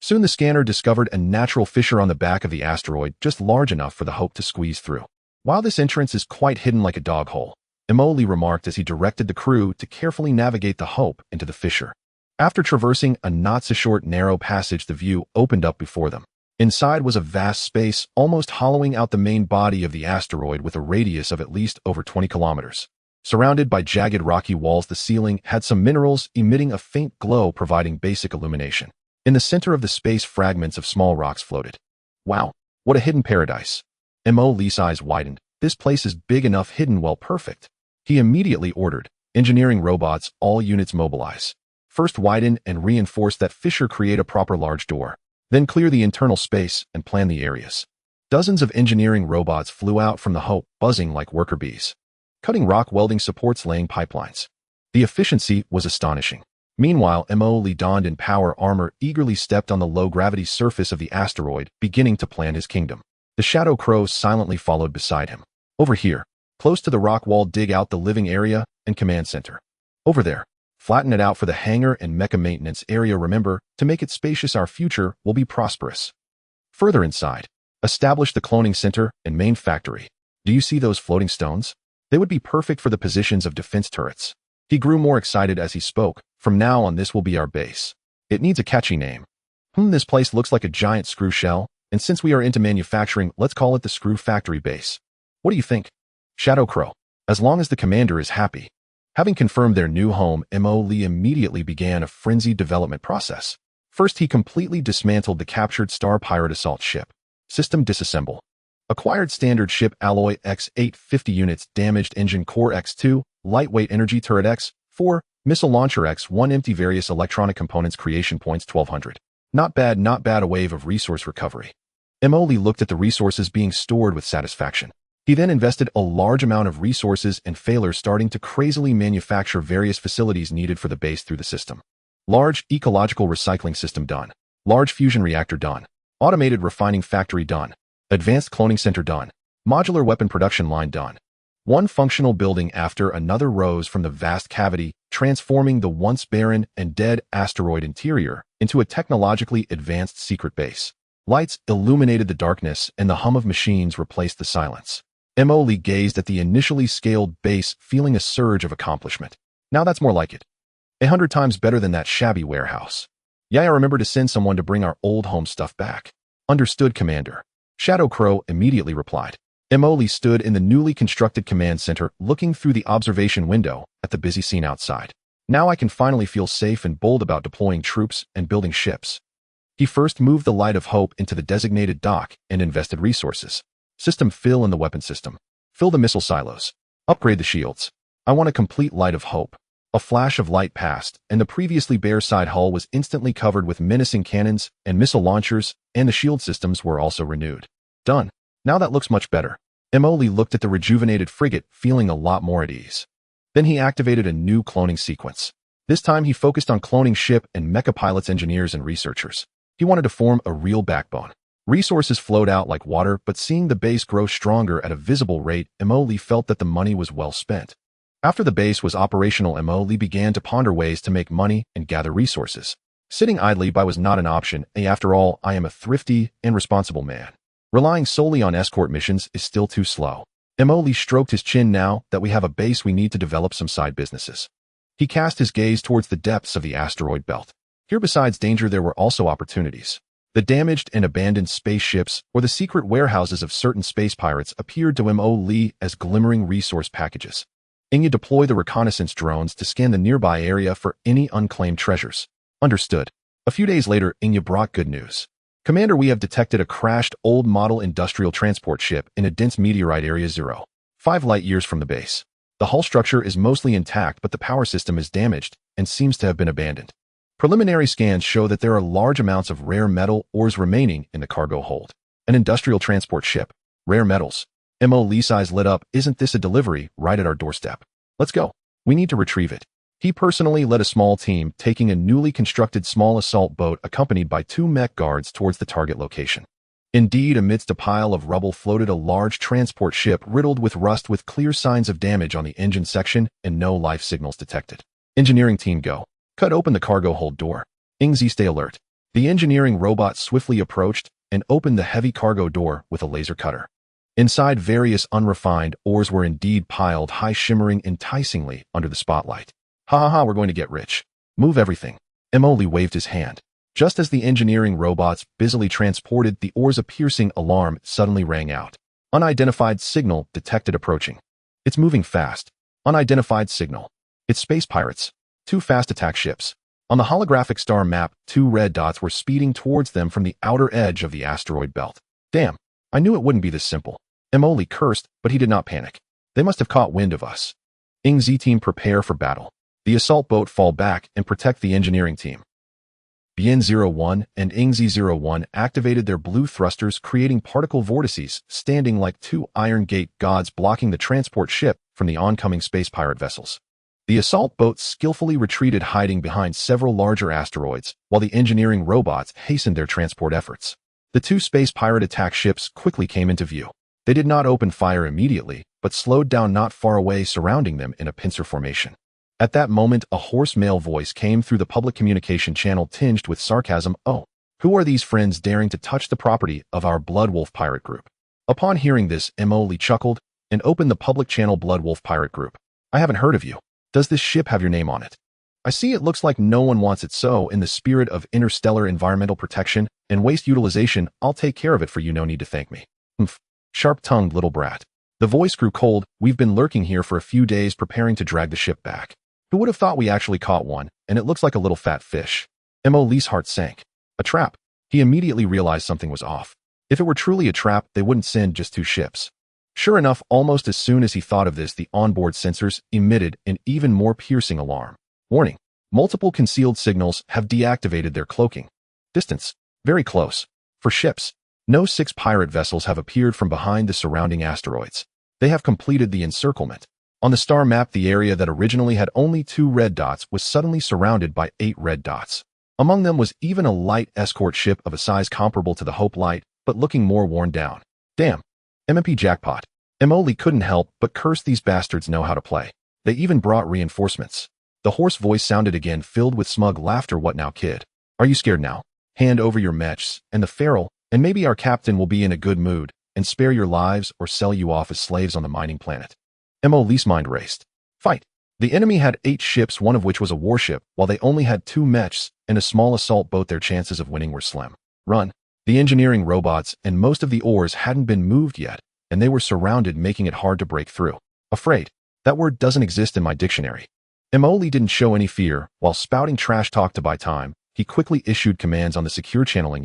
Speaker 1: Soon the scanner discovered a natural fissure on the back of the asteroid, just large enough for the Hope to squeeze through. While this entrance is quite hidden like a dog hole, Emily remarked as he directed the crew to carefully navigate the Hope into the fissure. After traversing a not-so-short narrow passage, the view opened up before them. Inside was a vast space, almost hollowing out the main body of the asteroid with a radius of at least over 20 kilometers. Surrounded by jagged rocky walls, the ceiling had some minerals emitting a faint glow, providing basic illumination. In the center of the space, fragments of small rocks floated. Wow, what a hidden paradise. Lee's eyes widened. This place is big enough, hidden well, perfect. He immediately ordered, engineering robots, all units mobilize. First widen and reinforce that fissure, create a proper large door. Then clear the internal space and plan the areas. Dozens of engineering robots flew out from the Hope, buzzing like worker bees. Cutting rock, welding supports, laying pipelines. The efficiency was astonishing. Meanwhile, Lee, donned in power armor, eagerly stepped on the low-gravity surface of the asteroid, beginning to plan his kingdom. The Shadow Crow silently followed beside him. Over here, close to the rock wall, dig out the living area and command center. Over there, flatten it out for the hangar and mecha maintenance area. Remember, to make it spacious, our future will be prosperous. Further inside, establish the cloning center and main factory. Do you see those floating stones? They would be perfect for the positions of defense turrets. He grew more excited as he spoke. From now on, this will be our base. It needs a catchy name. This place looks like a giant screw shell, and since we are into manufacturing, let's call it the Screw Factory Base. What do you think? Shadow Crow. As long as the commander is happy. Having confirmed their new home, Lee immediately began a frenzied development process. First, he completely dismantled the captured Star Pirate assault ship. System disassemble. Acquired standard ship alloy X850 units, damaged engine core X2, lightweight energy turret X4, missile launcher X1 empty, various electronic components, creation points 1200. Not bad, not bad. A wave of resource recovery. Lee looked at the resources being stored with satisfaction. He then invested a large amount of resources and failures, starting to crazily manufacture various facilities needed for the base through the system. Large ecological recycling system done. Large fusion reactor done. Automated refining factory done. Advanced cloning center done. Modular weapon production line done. One functional building after another rose from the vast cavity, transforming the once barren and dead asteroid interior into a technologically advanced secret base. Lights illuminated the darkness and the hum of machines replaced the silence. Lee gazed at the initially scaled base, feeling a surge of accomplishment. Now that's more like it. 100 times better than that shabby warehouse. Yeah, I remember to send someone to bring our old home stuff back. Understood, Commander. Shadow Crow immediately replied. Lee stood in the newly constructed command center, looking through the observation window at the busy scene outside. Now I can finally feel safe and bold about deploying troops and building ships. He first moved the Light of Hope into the designated dock and invested resources. System fill in the weapon system. Fill the missile silos. Upgrade the shields. I want a complete Light of Hope. A flash of light passed, and the previously bare side hull was instantly covered with menacing cannons and missile launchers, and the shield systems were also renewed. Done. Now that looks much better. Lee looked at the rejuvenated frigate, feeling a lot more at ease. Then he activated a new cloning sequence. This time he focused on cloning ship and mecha pilots, engineers, and researchers. He wanted to form a real backbone. Resources flowed out like water, but seeing the base grow stronger at a visible rate, Lee felt that the money was well spent. After the base was operational, Lee began to ponder ways to make money and gather resources. Sitting idly by was not an option, and after all, I am a thrifty and responsible man. Relying solely on escort missions is still too slow. Lee stroked his chin. Now that we have a base, we need to develop some side businesses. He cast his gaze towards the depths of the asteroid belt. Here, besides danger, there were also opportunities. The damaged and abandoned spaceships or the secret warehouses of certain space pirates appeared to Lee as glimmering resource packages. Deploy the reconnaissance drones to scan the nearby area for any unclaimed treasures. Understood. A few days later, brought good news. Commander, we have detected a crashed old model industrial transport ship in a dense meteorite area 0.5 light-years from the base. The hull structure is mostly intact, but the power system is damaged and seems to have been abandoned. Preliminary scans show that there are large amounts of rare metal ores remaining in the cargo hold. An industrial transport ship. Rare metals. Lee's eyes lit up. Isn't this a delivery right at our doorstep? Let's go. We need to retrieve it. He personally led a small team, taking a newly constructed small assault boat accompanied by 2 mech guards towards the target location. Indeed, amidst a pile of rubble floated a large transport ship riddled with rust with clear signs of damage on the engine section and no life signals detected. Engineering team, go. Cut open the cargo hold door. Stay alert. The engineering robot swiftly approached and opened the heavy cargo door with a laser cutter. Inside, various unrefined ores were indeed piled high, shimmering enticingly under the spotlight. Ha, we're going to get rich. Move everything. Lee waved his hand. Just as the engineering robots busily transported the ores, a piercing alarm suddenly rang out. Unidentified signal detected approaching. It's moving fast. Unidentified signal. It's space pirates. 2 fast attack ships. On the holographic star map, 2 red dots were speeding towards them from the outer edge of the asteroid belt. Damn, I knew it wouldn't be this simple. Lee cursed, but he did not panic. They must have caught wind of us. team, prepare for battle. The assault boat fall back and protect the engineering team. Bien 01 and Ingzi 01 activated their blue thrusters, creating particle vortices, standing like 2 iron gate gods blocking the transport ship from the oncoming space pirate vessels. The assault boats skillfully retreated, hiding behind several larger asteroids, while the engineering robots hastened their transport efforts. The 2 space pirate attack ships quickly came into view. They did not open fire immediately, but slowed down not far away, surrounding them in a pincer formation. At that moment, a hoarse male voice came through the public communication channel, tinged with sarcasm. Oh, who are these friends daring to touch the property of our Bloodwolf pirate group? Upon hearing this, Lee chuckled and opened the public channel. Bloodwolf pirate group. I haven't heard of you. Does this ship have your name on it? I see it looks like no one wants it, so in the spirit of interstellar environmental protection and waste utilization, I'll take care of it for you. No need to thank me. Sharp-tongued little brat. The voice grew cold. We've been lurking here for a few days, preparing to drag the ship back. Who would have thought we actually caught one, and it looks like a little fat fish. Lee's heart sank. A trap. He immediately realized something was off. If it were truly a trap, they wouldn't send just 2 ships. Sure enough, almost as soon as he thought of this, the onboard sensors emitted an even more piercing alarm. Warning. Multiple concealed signals have deactivated their cloaking. Distance. Very close. For ships. No 6 pirate vessels have appeared from behind the surrounding asteroids. They have completed the encirclement. On the star map, the area that originally had only 2 red dots was suddenly surrounded by 8 red dots. Among them was even a light escort ship of a size comparable to the Hope Light, but looking more worn down. Damn. MMP jackpot. Lee couldn't help but curse. These bastards know how to play. They even brought reinforcements. The hoarse voice sounded again, filled with smug laughter. What now, kid? Are you scared now? Hand over your mechs, and the feral, and maybe our captain will be in a good mood, and spare your lives or sell you off as slaves on the mining planet. Lee's mind raced. Fight. The enemy had 8 ships, one of which was a warship, while they only had 2 mechs and a small assault boat. Their chances of winning were slim. Run. The engineering robots and most of the ores hadn't been moved yet, and they were surrounded, making it hard to break through. Afraid. That word doesn't exist in my dictionary. Lee didn't show any fear. While spouting trash talk to buy time, he quickly issued commands on the secure channel.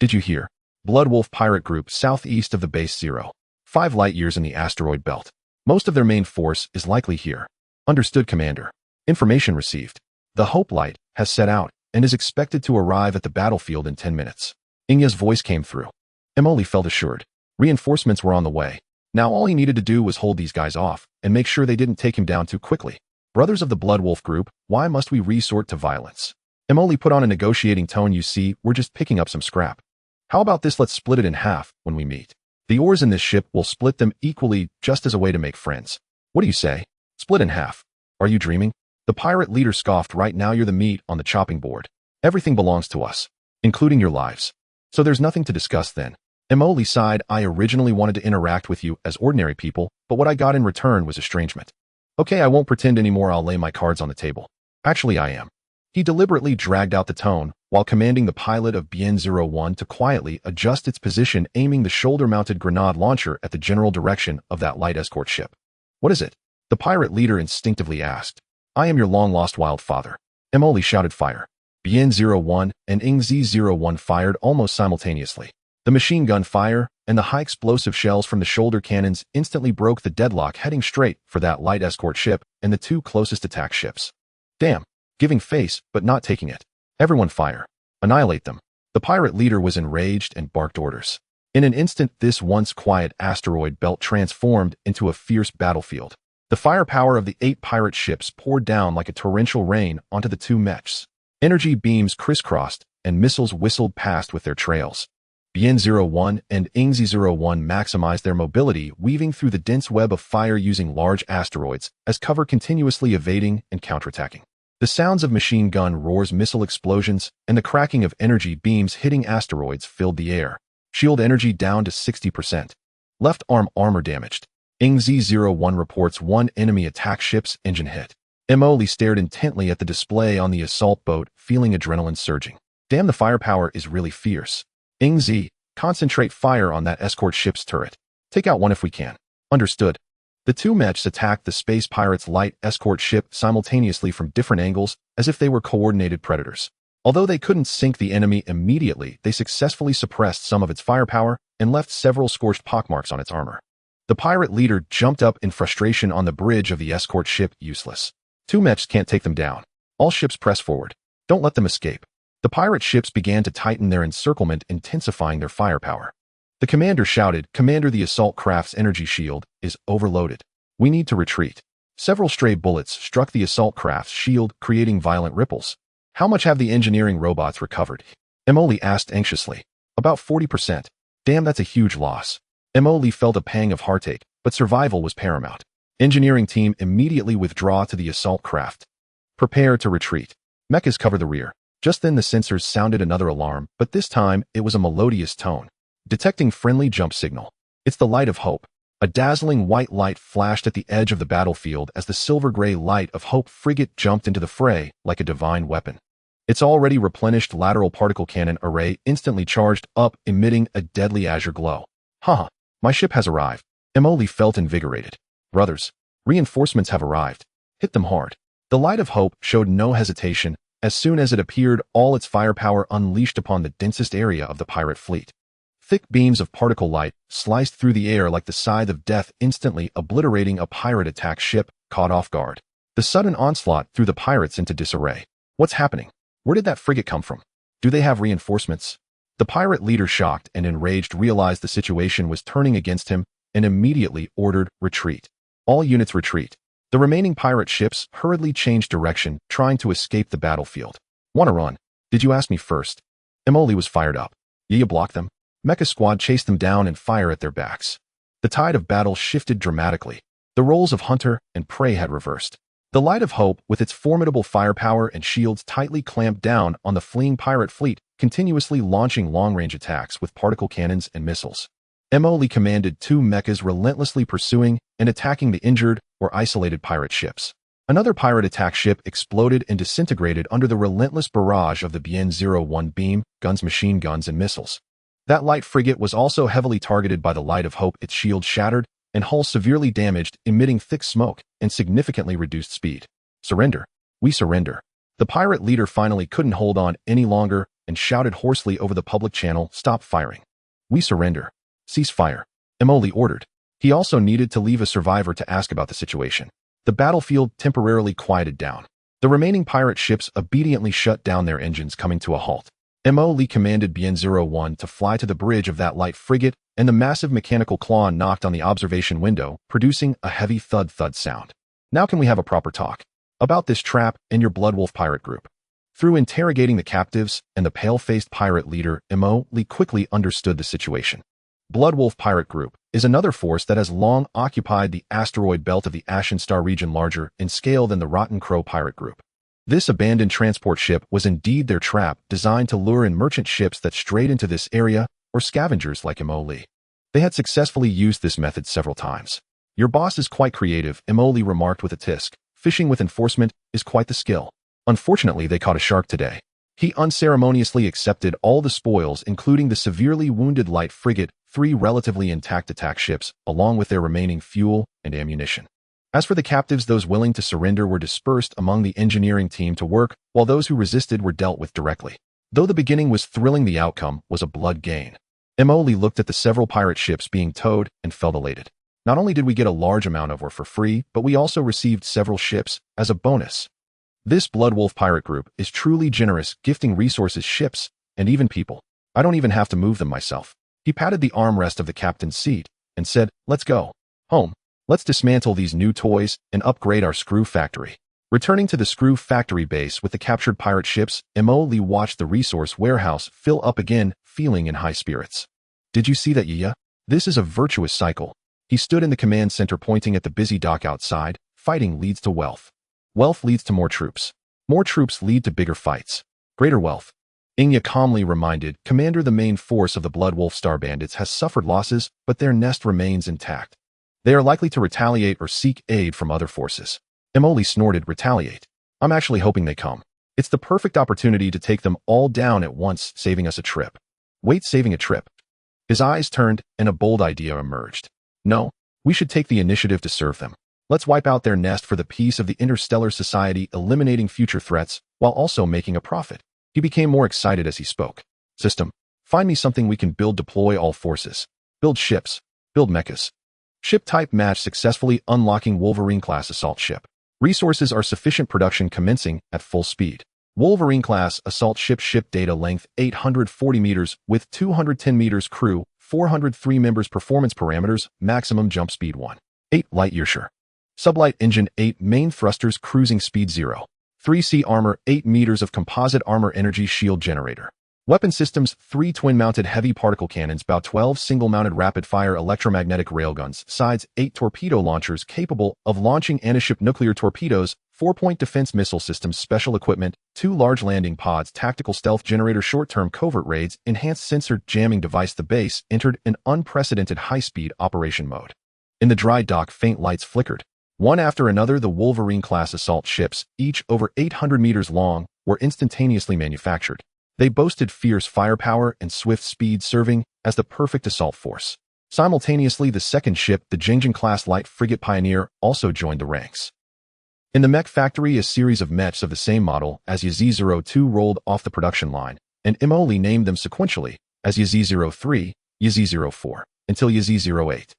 Speaker 1: Did you hear? Bloodwolf pirate group southeast of the base 0.5 light-years in the asteroid belt. Most of their main force is likely here. Understood, Commander. Information received. The Hope Light has set out and is expected to arrive at the battlefield in 10 minutes. Inya's voice came through. Lee felt assured. Reinforcements were on the way. Now all he needed to do was hold these guys off and make sure they didn't take him down too quickly. Brothers of the Bloodwolf group, why must we resort to violence? Lee put on a negotiating tone. You see, we're just picking up some scrap. How about this? Let's split it in half when we meet. The ores in this ship will split them equally, just as a way to make friends. What do you say? Split in half. Are you dreaming? The pirate leader scoffed. Right now you're the meat on the chopping board. Everything belongs to us, including your lives. So there's nothing to discuss then. Emily sighed. I originally wanted to interact with you as ordinary people, but what I got in return was estrangement. Okay, I won't pretend anymore. I'll lay my cards on the table. Actually, I am. He deliberately dragged out the tone, while commanding the pilot of BN-01 to quietly adjust its position, aiming the shoulder-mounted grenade launcher at the general direction of that light escort ship. What is it? The pirate leader instinctively asked. I am your long-lost wild father. Emily shouted fire. BN-01 and ING-Z-01 fired almost simultaneously. The machine gun fire and the high explosive shells from the shoulder cannons instantly broke the deadlock, heading straight for that light escort ship and the two closest attack ships. Damn. Giving face, but not taking it. Everyone fire. Annihilate them. The pirate leader was enraged and barked orders. In an instant, this once quiet asteroid belt transformed into a fierce battlefield. The firepower of the 8 pirate ships poured down like a torrential rain onto the 2 mechs. Energy beams crisscrossed, and missiles whistled past with their trails. BN-01 and ING-Z-01 maximized their mobility, weaving through the dense web of fire using large asteroids as cover, continuously evading and counterattacking. The sounds of machine gun roars, missile explosions, and the cracking of energy beams hitting asteroids filled the air. Shield energy down to 60%. Left arm armor damaged. ING-Z-01 reports 1 enemy attack ship's engine hit. Emily stared intently at the display on the assault boat, feeling adrenaline surging. Damn, the firepower is really fierce. ING-Z, concentrate fire on that escort ship's turret. Take out one if we can. Understood. The 2 mechs attacked the space pirate's light escort ship simultaneously from different angles, as if they were coordinated predators. Although they couldn't sink the enemy immediately, they successfully suppressed some of its firepower and left several scorched pockmarks on its armor. The pirate leader jumped up in frustration on the bridge of the escort ship. Useless. 2 mechs can't take them down. All ships press forward. Don't let them escape. The pirate ships began to tighten their encirclement, intensifying their firepower. The commander shouted, Commander, the assault craft's energy shield is overloaded. We need to retreat. Several stray bullets struck the assault craft's shield, creating violent ripples. How much have the engineering robots recovered? Emily asked anxiously. About 40%. Damn, that's a huge loss. Emily felt a pang of heartache, but survival was paramount. Engineering team immediately withdraw to the assault craft. Prepare to retreat. Mechas cover the rear. Just then the sensors sounded another alarm, but this time it was a melodious tone. Detecting friendly jump signal. It's the Light of Hope. A dazzling white light flashed at the edge of the battlefield as the silver-gray Light of Hope frigate jumped into the fray like a divine weapon. Its already replenished lateral particle cannon array instantly charged up, emitting a deadly azure glow. Haha, my ship has arrived. Emily felt invigorated. Brothers, reinforcements have arrived. Hit them hard. The Light of Hope showed no hesitation. As soon as it appeared, all its firepower unleashed upon the densest area of the pirate fleet. Thick beams of particle light sliced through the air like the scythe of death, instantly obliterating a pirate attack ship caught off guard. The sudden onslaught threw the pirates into disarray. What's happening? Where did that frigate come from? Do they have reinforcements? The pirate leader, shocked and enraged, realized the situation was turning against him and immediately ordered retreat. All units retreat. The remaining pirate ships hurriedly changed direction, trying to escape the battlefield. Wanna run? Did you ask me first? Emily was fired up. You block them? Mecha squad chased them down and fire at their backs. The tide of battle shifted dramatically. The roles of hunter and prey had reversed. The Light of Hope, with its formidable firepower and shields, tightly clamped down on the fleeing pirate fleet, continuously launching long-range attacks with particle cannons and missiles. Emily commanded 2 mechas relentlessly pursuing and attacking the injured or isolated pirate ships. Another pirate attack ship exploded and disintegrated under the relentless barrage of the BN-01 beam, guns, machine guns, and missiles. That light frigate was also heavily targeted by the Light of Hope, its shield shattered and hull severely damaged, emitting thick smoke and significantly reduced speed. Surrender. We surrender. The pirate leader finally couldn't hold on any longer and shouted hoarsely over the public channel, Stop firing. We surrender. Cease fire. Emily ordered. He also needed to leave a survivor to ask about the situation. The battlefield temporarily quieted down. The remaining pirate ships obediently shut down their engines, coming to a halt. Emily commanded BN-01 to fly to the bridge of that light frigate, and the massive mechanical claw knocked on the observation window, producing a heavy thud-thud sound. Now can we have a proper talk about this trap and your Bloodwolf pirate group? Through interrogating the captives and the pale-faced pirate leader, Emily quickly understood the situation. Bloodwolf pirate group is another force that has long occupied the asteroid belt of the Ashen Star region, larger in scale than the Rotten Crow pirate group. This abandoned transport ship was indeed their trap, designed to lure in merchant ships that strayed into this area, or scavengers like Imoli. They had successfully used this method several times. Your boss is quite creative, Imoli remarked with a tisk. Fishing with enforcement is quite the skill. Unfortunately, they caught a shark today. He unceremoniously accepted all the spoils, including the severely wounded light frigate, 3 relatively intact attack ships, along with their remaining fuel and ammunition. As for the captives, those willing to surrender were dispersed among the engineering team to work, while those who resisted were dealt with directly. Though the beginning was thrilling, the outcome was a blood gain. Imoli looked at the several pirate ships being towed and felt elated. Not only did we get a large amount of ore for free, but we also received several ships as a bonus. This Bloodwolf pirate group is truly generous, gifting resources, ships, and even people. I don't even have to move them myself. He patted the armrest of the captain's seat and said, "Let's go home. Let's dismantle these new toys and upgrade our screw factory." Returning to the screw factory base with the captured pirate ships, Imoli watched the resource warehouse fill up again, feeling in high spirits. "Did you see that, Xihe? This is a virtuous cycle." He stood in the command center pointing at the busy dock outside. Fighting leads to wealth. Wealth leads to more troops. More troops lead to bigger fights. Greater wealth. Xihe calmly reminded, "Commander, the main force of the Bloodwolf Star Bandits has suffered losses, but their nest remains intact. They are likely to retaliate or seek aid from other forces." Imoli snorted, "Retaliate? I'm actually hoping they come. It's the perfect opportunity to take them all down at once, saving us a trip." "Wait, saving a trip?" His eyes turned, and a bold idea emerged. "No, we should take the initiative to serve them. Let's wipe out their nest for the peace of the interstellar society, eliminating future threats, while also making a profit." He became more excited as he spoke. "System, find me something we can build, deploy all forces. Build ships. Build mechas. Ship type match successfully, unlocking Wolverine-class assault ship. Resources are sufficient, production commencing at full speed. Wolverine-class assault ship, ship data length 840 meters, width 210 meters, crew 403 members, performance parameters, maximum jump speed 1.8 light years. Sublight engine 8, main thrusters, cruising speed 0. 3C armor, 8 meters of composite armor, energy shield generator. Weapon systems, 3 twin-mounted heavy particle cannons, bow 12 single-mounted rapid-fire electromagnetic railguns, sides 8 torpedo launchers capable of launching anti-ship nuclear torpedoes, 4-point defense missile systems, special equipment, 2 large landing pods, tactical stealth generator, short-term covert raids, enhanced sensor jamming device. The base entered an unprecedented high-speed operation mode. In the dry dock, faint lights flickered. One after another, the Wolverine-class assault ships, each over 800 meters long, were instantaneously manufactured. They boasted fierce firepower and swift speed, serving as the perfect assault force. Simultaneously, the second ship, the Chang'an-class light frigate Pioneer, also joined the ranks. In the mech factory, a series of mechs of the same model as YZ-02 rolled off the production line, and Imoli named them sequentially as YZ-03, YZ-04, until YZ-08.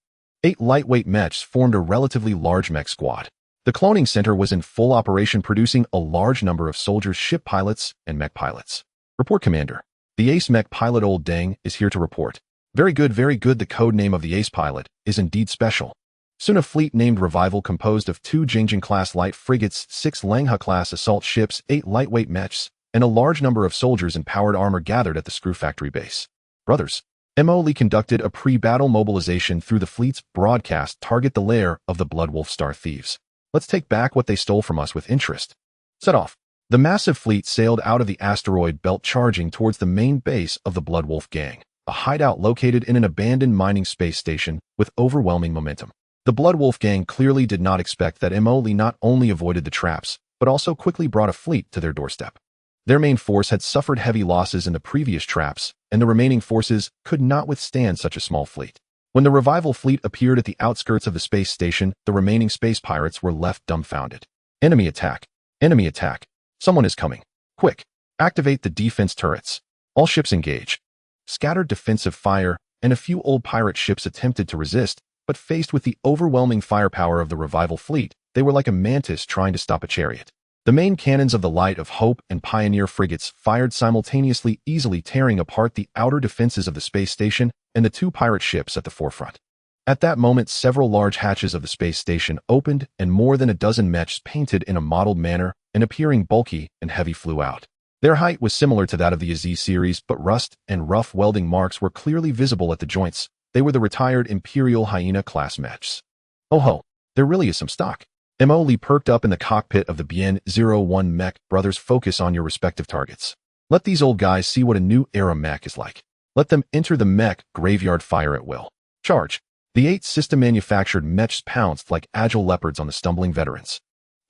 Speaker 1: 8 lightweight mechs formed a relatively large mech squad. The cloning center was in full operation, producing a large number of soldiers, ship pilots, and mech pilots. "Report, Commander. The ace mech pilot Old Deng is here to report." Very good, very good. The code name of the ace pilot is indeed special. Soon a fleet named Revival, composed of 2 Chang'an-class light frigates, 6 Langha-class assault ships, 8 lightweight mechs, and a large number of soldiers in powered armor gathered at the screw factory base. "Brothers." Imoli conducted a pre-battle mobilization through the fleet's broadcast. "Target the lair of the Bloodwolf Star thieves. Let's take back what they stole from us with interest." Set off. The massive fleet sailed out of the asteroid belt, charging towards the main base of the Bloodwolf gang, a hideout located in an abandoned mining space station with overwhelming momentum. The Bloodwolf gang clearly did not expect that Imoli not only avoided the traps, but also quickly brought a fleet to their doorstep. Their main force had suffered heavy losses in the previous traps, and the remaining forces could not withstand such a small fleet. When the Revival fleet appeared at the outskirts of the space station, the remaining space pirates were left dumbfounded. "Enemy attack! Enemy attack! Someone is coming! Quick! Activate the defense turrets! All ships engage!" Scattered defensive fire, and a few old pirate ships attempted to resist, but faced with the overwhelming firepower of the Revival fleet, they were like a mantis trying to stop a chariot. The main cannons of the Light of Hope and Pioneer frigates fired simultaneously, easily tearing apart the outer defenses of the space station and the 2 pirate ships at the forefront. At that moment, several large hatches of the space station opened, and more than a dozen mechs painted in a modeled manner and appearing bulky and heavy flew out. Their height was similar to that of the YZ series, but rust and rough welding marks were clearly visible at the joints. They were the retired Imperial Hyena-class mechs. "Oh ho, there really is some stock." Mo Lee perked up in the cockpit of the Bien-01 mech. Brothers, focus on your respective targets. Let these old guys see what a new era mech is like. Let them enter the mech graveyard fire at will. Charge. The 8 system-manufactured mechs pounced like agile leopards on the stumbling veterans.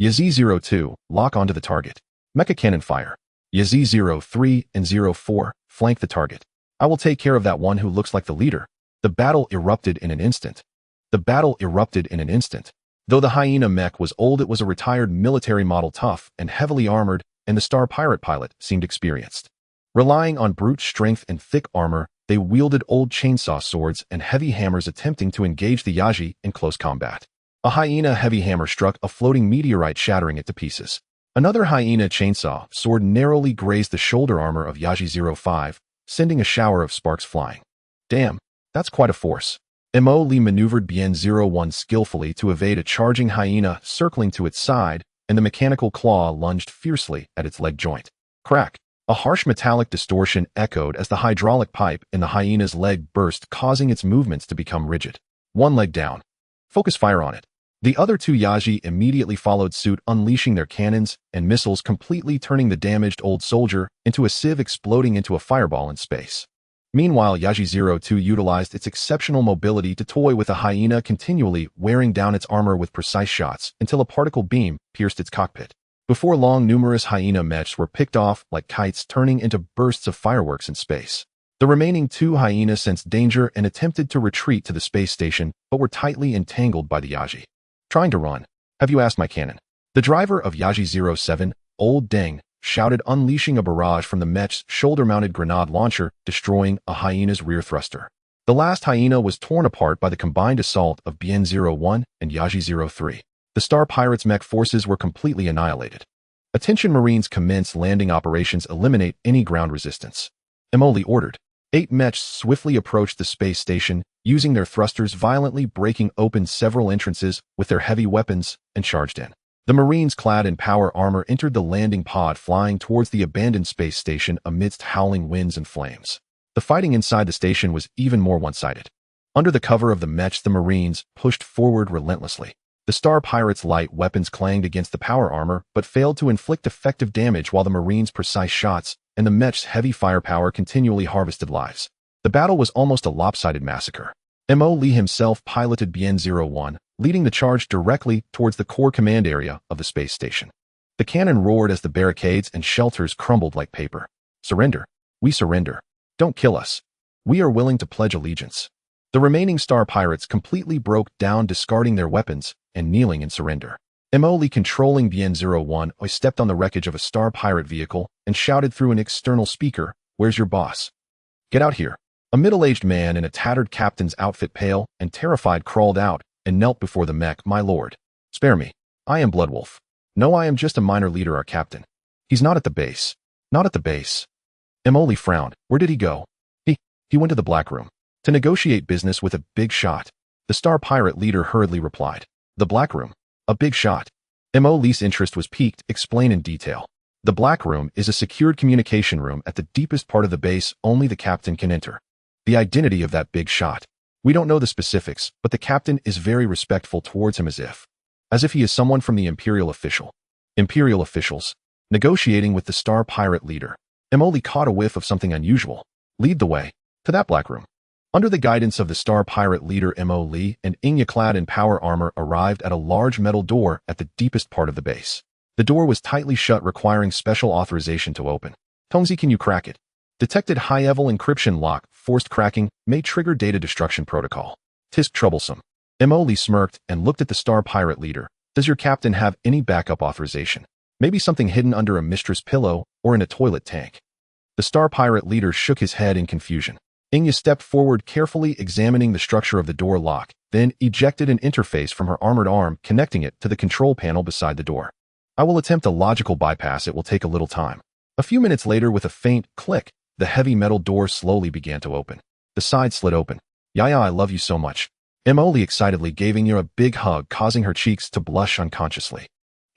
Speaker 1: Yazi-02, lock onto the target. Mecha cannon fire. Yazi-03 and 04, flank the target. I will take care of that one who looks like the leader. The battle erupted in an instant. Though the hyena mech was old, it was a retired military model, tough and heavily armored, and the star pirate pilot seemed experienced. Relying on brute strength and thick armor, they wielded old chainsaw swords and heavy hammers, attempting to engage the Yaji in close combat. A hyena heavy hammer struck a floating meteorite, shattering it to pieces. Another hyena chainsaw sword narrowly grazed the shoulder armor of Yaji-05, sending a shower of sparks flying. Damn, that's quite a force. Mo Lee maneuvered Bien-01 skillfully to evade a charging hyena circling to its side, and the mechanical claw lunged fiercely at its leg joint. Crack! A harsh metallic distortion echoed as the hydraulic pipe in the hyena's leg burst, causing its movements to become rigid. One leg down. Focus fire on it. The other 2 Yaji immediately followed suit, unleashing their cannons and missiles, completely turning the damaged old soldier into a sieve, exploding into a fireball in space. Meanwhile, Yaji-02 utilized its exceptional mobility to toy with a hyena, continually wearing down its armor with precise shots until a particle beam pierced its cockpit. Before long, numerous hyena mechs were picked off like kites, turning into bursts of fireworks in space. The remaining 2 hyenas sensed danger and attempted to retreat to the space station, but were tightly entangled by the Yaji. Trying to run. Have you asked my cannon? The driver of Yaji-07, Old Deng, shouted, unleashing a barrage from the mech's shoulder-mounted grenade launcher, destroying a hyena's rear thruster. The last hyena was torn apart by the combined assault of Bien-01 and Yaji-03. The Star Pirates' mech forces were completely annihilated. Attention Marines, commence landing operations, eliminate any ground resistance. Mo Lee ordered. 8 mechs swiftly approached the space station, using their thrusters, violently breaking open several entrances with their heavy weapons, and charged in. The Marines, clad in power armor, entered the landing pod, flying towards the abandoned space station amidst howling winds and flames. The fighting inside the station was even more one-sided. Under the cover of the mechs, the Marines pushed forward relentlessly. The Star Pirates' light weapons clanged against the power armor, but failed to inflict effective damage, while the Marines' precise shots and the mech's heavy firepower continually harvested lives. The battle was almost a lopsided massacre. Mo Lee himself piloted Bien-01, leading the charge directly towards the core command area of the space station. The cannon roared as the barricades and shelters crumbled like paper. Surrender. We surrender. Don't kill us. We are willing to pledge allegiance. The remaining Star Pirates completely broke down, discarding their weapons and kneeling in surrender. Mo Lee, controlling Bien-01, stepped on the wreckage of a Star Pirate vehicle and shouted through an external speaker, "Where's your boss? Get out here." A middle-aged man in a tattered captain's outfit, pale and terrified, crawled out and knelt before the mech. "My lord, spare me. I am Bloodwolf. No, I am just a minor leader, our captain. He's not at the base. Not at the base." Mo Lee frowned. "Where did he go?" He went to the Black Room to negotiate business with a big shot." The Star Pirate leader hurriedly replied. "The Black Room? A big shot?" Mo Lee's interest was piqued. "Explain in detail." "The Black Room is a secured communication room at the deepest part of the base. Only the captain can enter." "The identity of that big shot?" "We don't know the specifics, but the captain is very respectful towards him, as if he is someone from the Imperial official." "Imperial officials? Negotiating with the Star Pirate leader." Mo Lee caught a whiff of something unusual. "Lead the way. To that Black Room." Under the guidance of the Star Pirate leader, Mo Lee and Xianxia, clad in power armor, arrived at a large metal door at the deepest part of the base. The door was tightly shut, requiring special authorization to open. "Tongzi, can you crack it?" Detected high-level encryption lock. Forced cracking may trigger data destruction protocol. "Tisk troublesome." Mo Lee smirked and looked at the Star Pirate leader. "Does your captain have any backup authorization? Maybe something hidden under a mistress pillow or in a toilet tank?" The Star Pirate leader shook his head in confusion. Xianxia stepped forward, carefully examining the structure of the door lock, then ejected an interface from her armored arm, connecting it to the control panel beside the door. "I will attempt a logical bypass. It will take a little time." A few minutes later, with a faint click, the heavy metal door slowly began to open. The side slid open. "Yaya, I love you so much." Mo Lee excitedly gave Xianxia a big hug, causing her cheeks to blush unconsciously.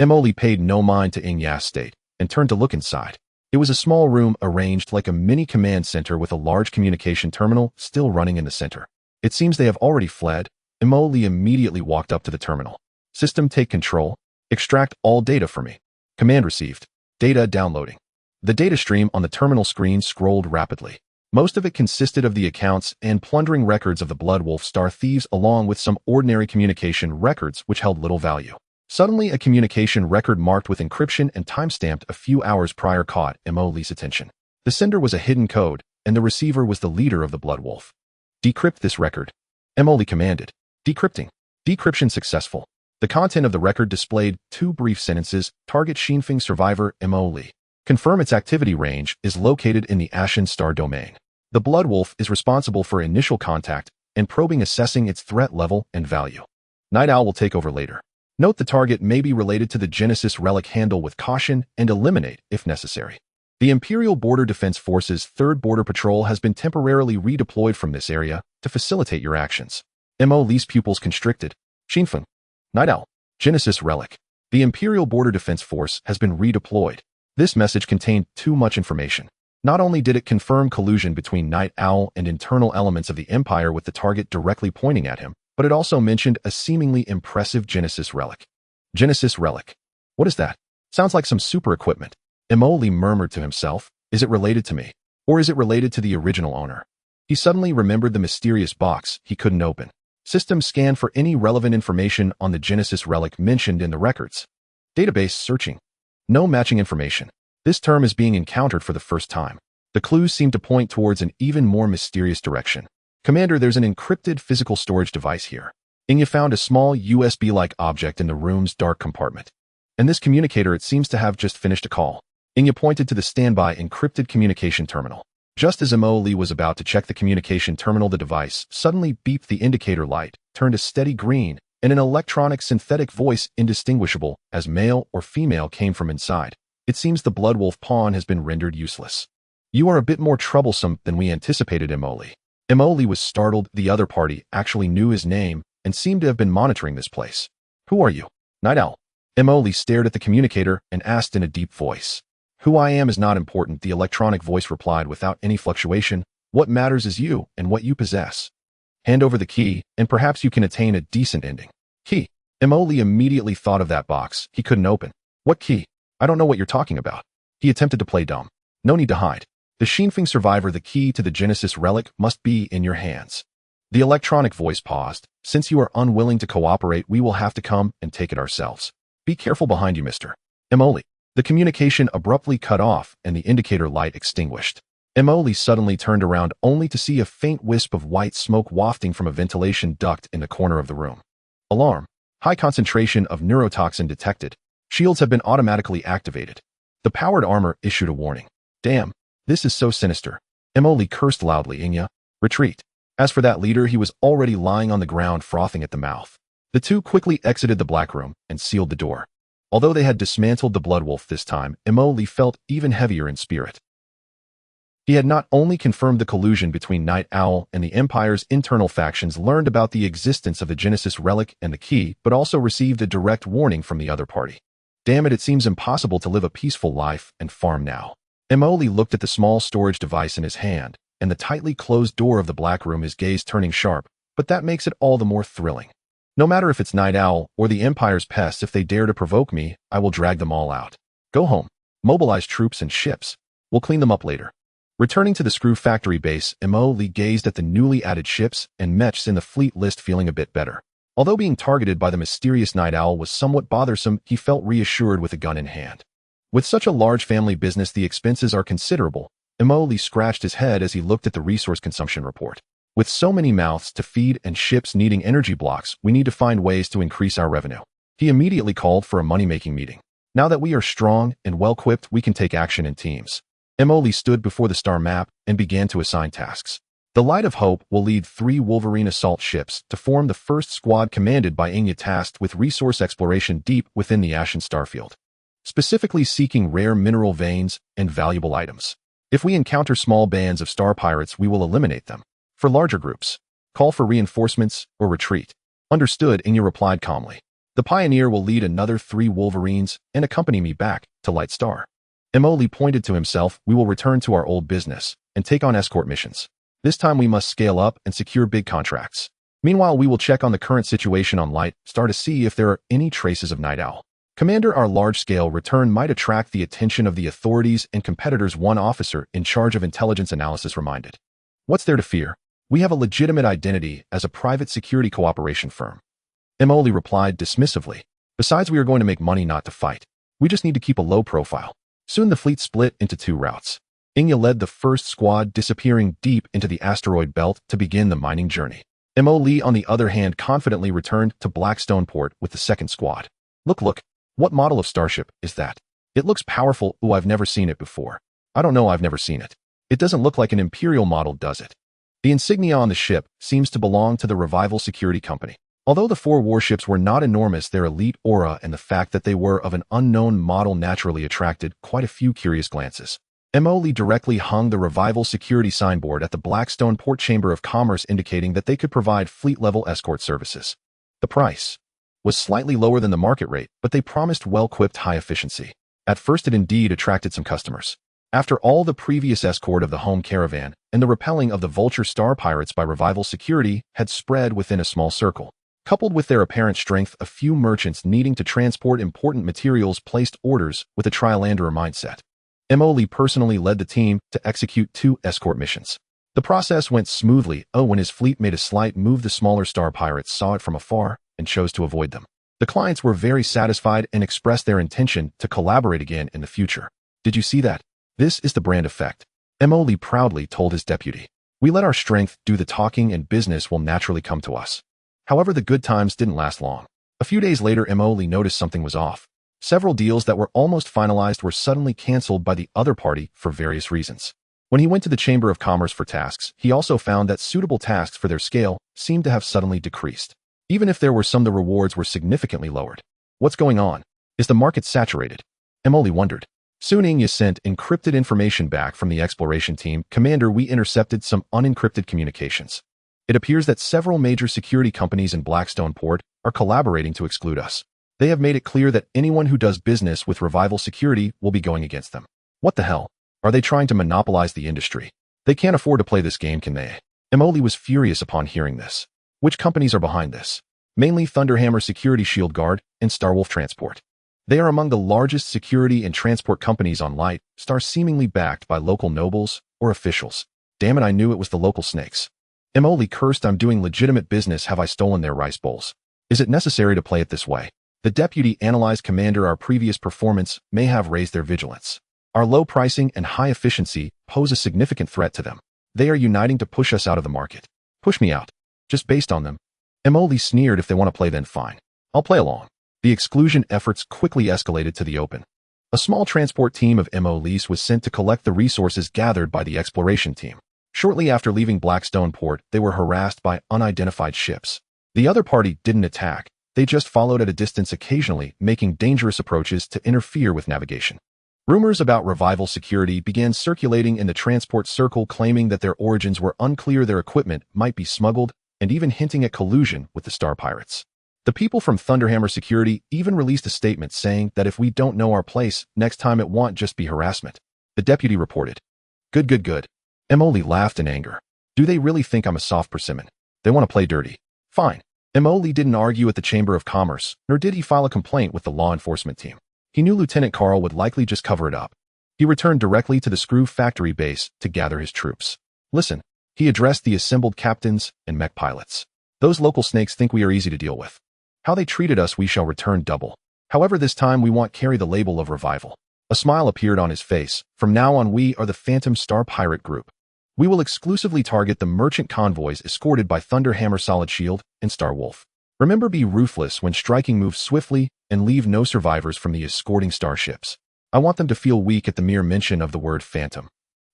Speaker 1: Mo Lee paid no mind to Xianxia's state and turned to look inside. It was a small room arranged like a mini command center, with a large communication terminal still running in the center. "It seems they have already fled." Mo Lee immediately walked up to the terminal. "System, take control. Extract all data for me. Command received. Data downloading. The data stream on the terminal screen scrolled rapidly. Most of it consisted of the accounts and plundering records of the Bloodwolf Star thieves along with some ordinary communication records which held little value. Suddenly, a communication record marked with encryption and timestamped a few hours prior caught Emily's attention. The sender was a hidden code, and the receiver was the leader of the Bloodwolf. Decrypt this record. Emily commanded. Decrypting. Decryption successful. The content of the record displayed 2 brief sentences. Target Xianxia survivor Emily. Confirm its activity range is located in the Ashen Star domain. The Bloodwolf is responsible for initial contact and probing, assessing its threat level and value. Night Owl will take over later. Note the target may be related to the Genesis relic. Handle with caution and eliminate if necessary. The Imperial Border Defense Force's 3rd Border Patrol has been temporarily redeployed from this area to facilitate your actions. Emily's pupils constricted. Xianxia. Night Owl. Genesis relic. The Imperial Border Defense Force has been redeployed. This message contained too much information. Not only did it confirm collusion between Night Owl and internal elements of the Empire with the target directly pointing at him, but it also mentioned a seemingly impressive Genesis relic. Genesis relic. What is that? Sounds like some super equipment. Emily murmured to himself. Is it related to me? Or is it related to the original owner? He suddenly remembered the mysterious box he couldn't open. System scan for any relevant information on the Genesis relic mentioned in the records. Database searching. No matching information. This term is being encountered for the first time. The clues seem to point towards an even more mysterious direction. Commander, there's an encrypted physical storage device here. Inya found a small USB-like object in the room's dark compartment. And this communicator, it seems to have just finished a call. Inya pointed to the standby encrypted communication terminal. Just as Emily was about to check the communication terminal, the device suddenly beeped. The indicator light turned a steady green, and an electronic synthetic voice indistinguishable as male or female came from inside. It seems the Bloodwolf pawn has been rendered useless. You are a bit more troublesome than we anticipated, Emily. Emily was startled. The other party actually knew his name and seemed to have been monitoring this place. Who are you? Night Owl. Emily stared at the communicator and asked in a deep voice. Who I am is not important, the electronic voice replied without any fluctuation. What matters is you and what you possess. Hand over the key, and perhaps you can attain a decent ending. Key. Emily immediately thought of that box he couldn't open. What key? I don't know what you're talking about. He attempted to play dumb. No need to hide. The Xianxia survivor, the key to the Genesis relic must be in your hands. The electronic voice paused. Since you are unwilling to cooperate, we will have to come and take it ourselves. Be careful behind you, Mr. Emily. The communication abruptly cut off and the indicator light extinguished. Emily suddenly turned around only to see a faint wisp of white smoke wafting from a ventilation duct in the corner of the room. Alarm. High concentration of neurotoxin detected. Shields have been automatically activated. The powered armor issued a warning. Damn, this is so sinister. Emily cursed loudly. Inya, retreat. As for that leader, he was already lying on the ground frothing at the mouth. The two quickly exited the black room and sealed the door. Although they had dismantled the Bloodwolf this time, Emily felt even heavier in spirit. He had not only confirmed the collusion between Night Owl and the Empire's internal factions, learned about the existence of the Genesis relic and the key, but also received a direct warning from the other party. Damn it, it seems impossible to live a peaceful life and farm now. Emily looked at the small storage device in his hand, and the tightly closed door of the black room, his gaze turning sharp, but that makes it all the more thrilling. No matter if it's Night Owl or the Empire's pests, if they dare to provoke me, I will drag them all out. Go home. Mobilize troops and ships. We'll clean them up later. Returning to the Screw Factory base, Emily gazed at the newly added ships and mechs in the fleet list, feeling a bit better. Although being targeted by the mysterious Night Owl was somewhat bothersome, he felt reassured with a gun in hand. With such a large family business, the expenses are considerable. Emily scratched his head as he looked at the resource consumption report. With so many mouths to feed and ships needing energy blocks, we need to find ways to increase our revenue. He immediately called for a money-making meeting. Now that we are strong and well-equipped, we can take action in teams. Emily stood before the star map and began to assign tasks. The Light of Hope will lead 3 Wolverine assault ships to form the first squad, commanded by Inya, tasked with resource exploration deep within the Ashen Starfield, specifically seeking rare mineral veins and valuable items. If we encounter small bands of star pirates, we will eliminate them. For larger groups, call for reinforcements or retreat. Understood, Inya replied calmly. The Pioneer will lead another 3 Wolverines and accompany me back to Light Star. Emily pointed to himself. We will return to our old business and take on escort missions. This time we must scale up and secure big contracts. Meanwhile, we will check on the current situation on Light Star to see if there are any traces of Night Owl. Commander, our large-scale return might attract the attention of the authorities and competitors, one officer in charge of intelligence analysis reminded. What's there to fear? We have a legitimate identity as a private security cooperation firm. Emily replied dismissively. Besides, we are going to make money, not to fight. We just need to keep a low profile. Soon the fleet split into two routes. Xihe led the first squad, disappearing deep into the asteroid belt to begin the mining journey. Mo, on the other hand, confidently returned to Blackstone Port with the second squad. Look, what model of Starship is that? It looks powerful. Ooh, I've never seen it before. I don't know, I've never seen it. It doesn't look like an Imperial model, does it? The insignia on the ship seems to belong to the Revival Security Company. Although the four warships were not enormous, their elite aura and the fact that they were of an unknown model naturally attracted quite a few curious glances. Mo directly hung the Revival Security signboard at the Blackstone Port Chamber of Commerce, indicating that they could provide fleet-level escort services. The price was slightly lower than the market rate, but they promised well-equipped high efficiency. At first it indeed attracted some customers. After all the previous escort of the home caravan and the repelling of the Vulture Star Pirates by Revival Security had spread within a small circle. Coupled with their apparent strength, a few merchants needing to transport important materials placed orders with a trial-and-error mindset. Mo personally led the team to execute 2 escort missions. The process went smoothly. When his fleet made a slight move, the smaller star pirates saw it from afar and chose to avoid them. The clients were very satisfied and expressed their intention to collaborate again in the future. Did you see that? This is the brand effect. Mo proudly told his deputy. We let our strength do the talking and business will naturally come to us. However, the good times didn't last long. A few days later, Mo noticed something was off. Several deals that were almost finalized were suddenly canceled by the other party for various reasons. When he went to the Chamber of Commerce for tasks, he also found that suitable tasks for their scale seemed to have suddenly decreased. Even if there were some, the rewards were significantly lowered. What's going on? Is the market saturated? Mo wondered. Soon Xihe sent encrypted information back from the exploration team. Commander, we intercepted some unencrypted communications. It appears that several major security companies in Blackstone Port are collaborating to exclude us. They have made it clear that anyone who does business with Revival Security will be going against them. What the hell? Are they trying to monopolize the industry? They can't afford to play this game, can they? Mo was furious upon hearing this. Which companies are behind this? Mainly Thunderhammer Security, Shield Guard, and Starwolf Transport. They are among the largest security and transport companies on Light Star, seemingly backed by local nobles or officials. Damn it, I knew it was the local snakes. Mo cursed. I'm doing legitimate business. Have I stolen their rice bowls? Is it necessary to play it this way? The deputy analyzed. Commander, our previous performance may have raised their vigilance. Our low pricing and high efficiency pose a significant threat to them. They are uniting to push us out of the market. Push me out. Just based on them. Mo sneered. If they want to play, then fine. I'll play along. The exclusion efforts quickly escalated to the open. A small transport team of Mo was sent to collect the resources gathered by the exploration team. Shortly after leaving Blackstone Port, they were harassed by unidentified ships. The other party didn't attack. They just followed at a distance, occasionally making dangerous approaches to interfere with navigation. Rumors about Revival Security began circulating in the transport circle, claiming that their origins were unclear, their equipment might be smuggled, and even hinting at collusion with the Star Pirates. The people from Thunderhammer Security even released a statement saying that if we don't know our place, next time it won't just be harassment. The deputy reported. Good. Mo laughed in anger. Do they really think I'm a soft persimmon? They want to play dirty. Fine. Mo didn't argue at the Chamber of Commerce, nor did he file a complaint with the law enforcement team. He knew Lieutenant Carl would likely just cover it up. He returned directly to the Screw Factory base to gather his troops. Listen, he addressed the assembled captains and mech pilots. Those local snakes think we are easy to deal with. How they treated us, we shall return double. However, this time we won't carry the label of Revival. A smile appeared on his face. From now on, we are the Phantom Star Pirate Group. We will exclusively target the merchant convoys escorted by Thunderhammer Solid Shield and Starwolf. Remember, be ruthless when striking, move swiftly, and leave no survivors from the escorting starships. I want them to feel weak at the mere mention of the word Phantom.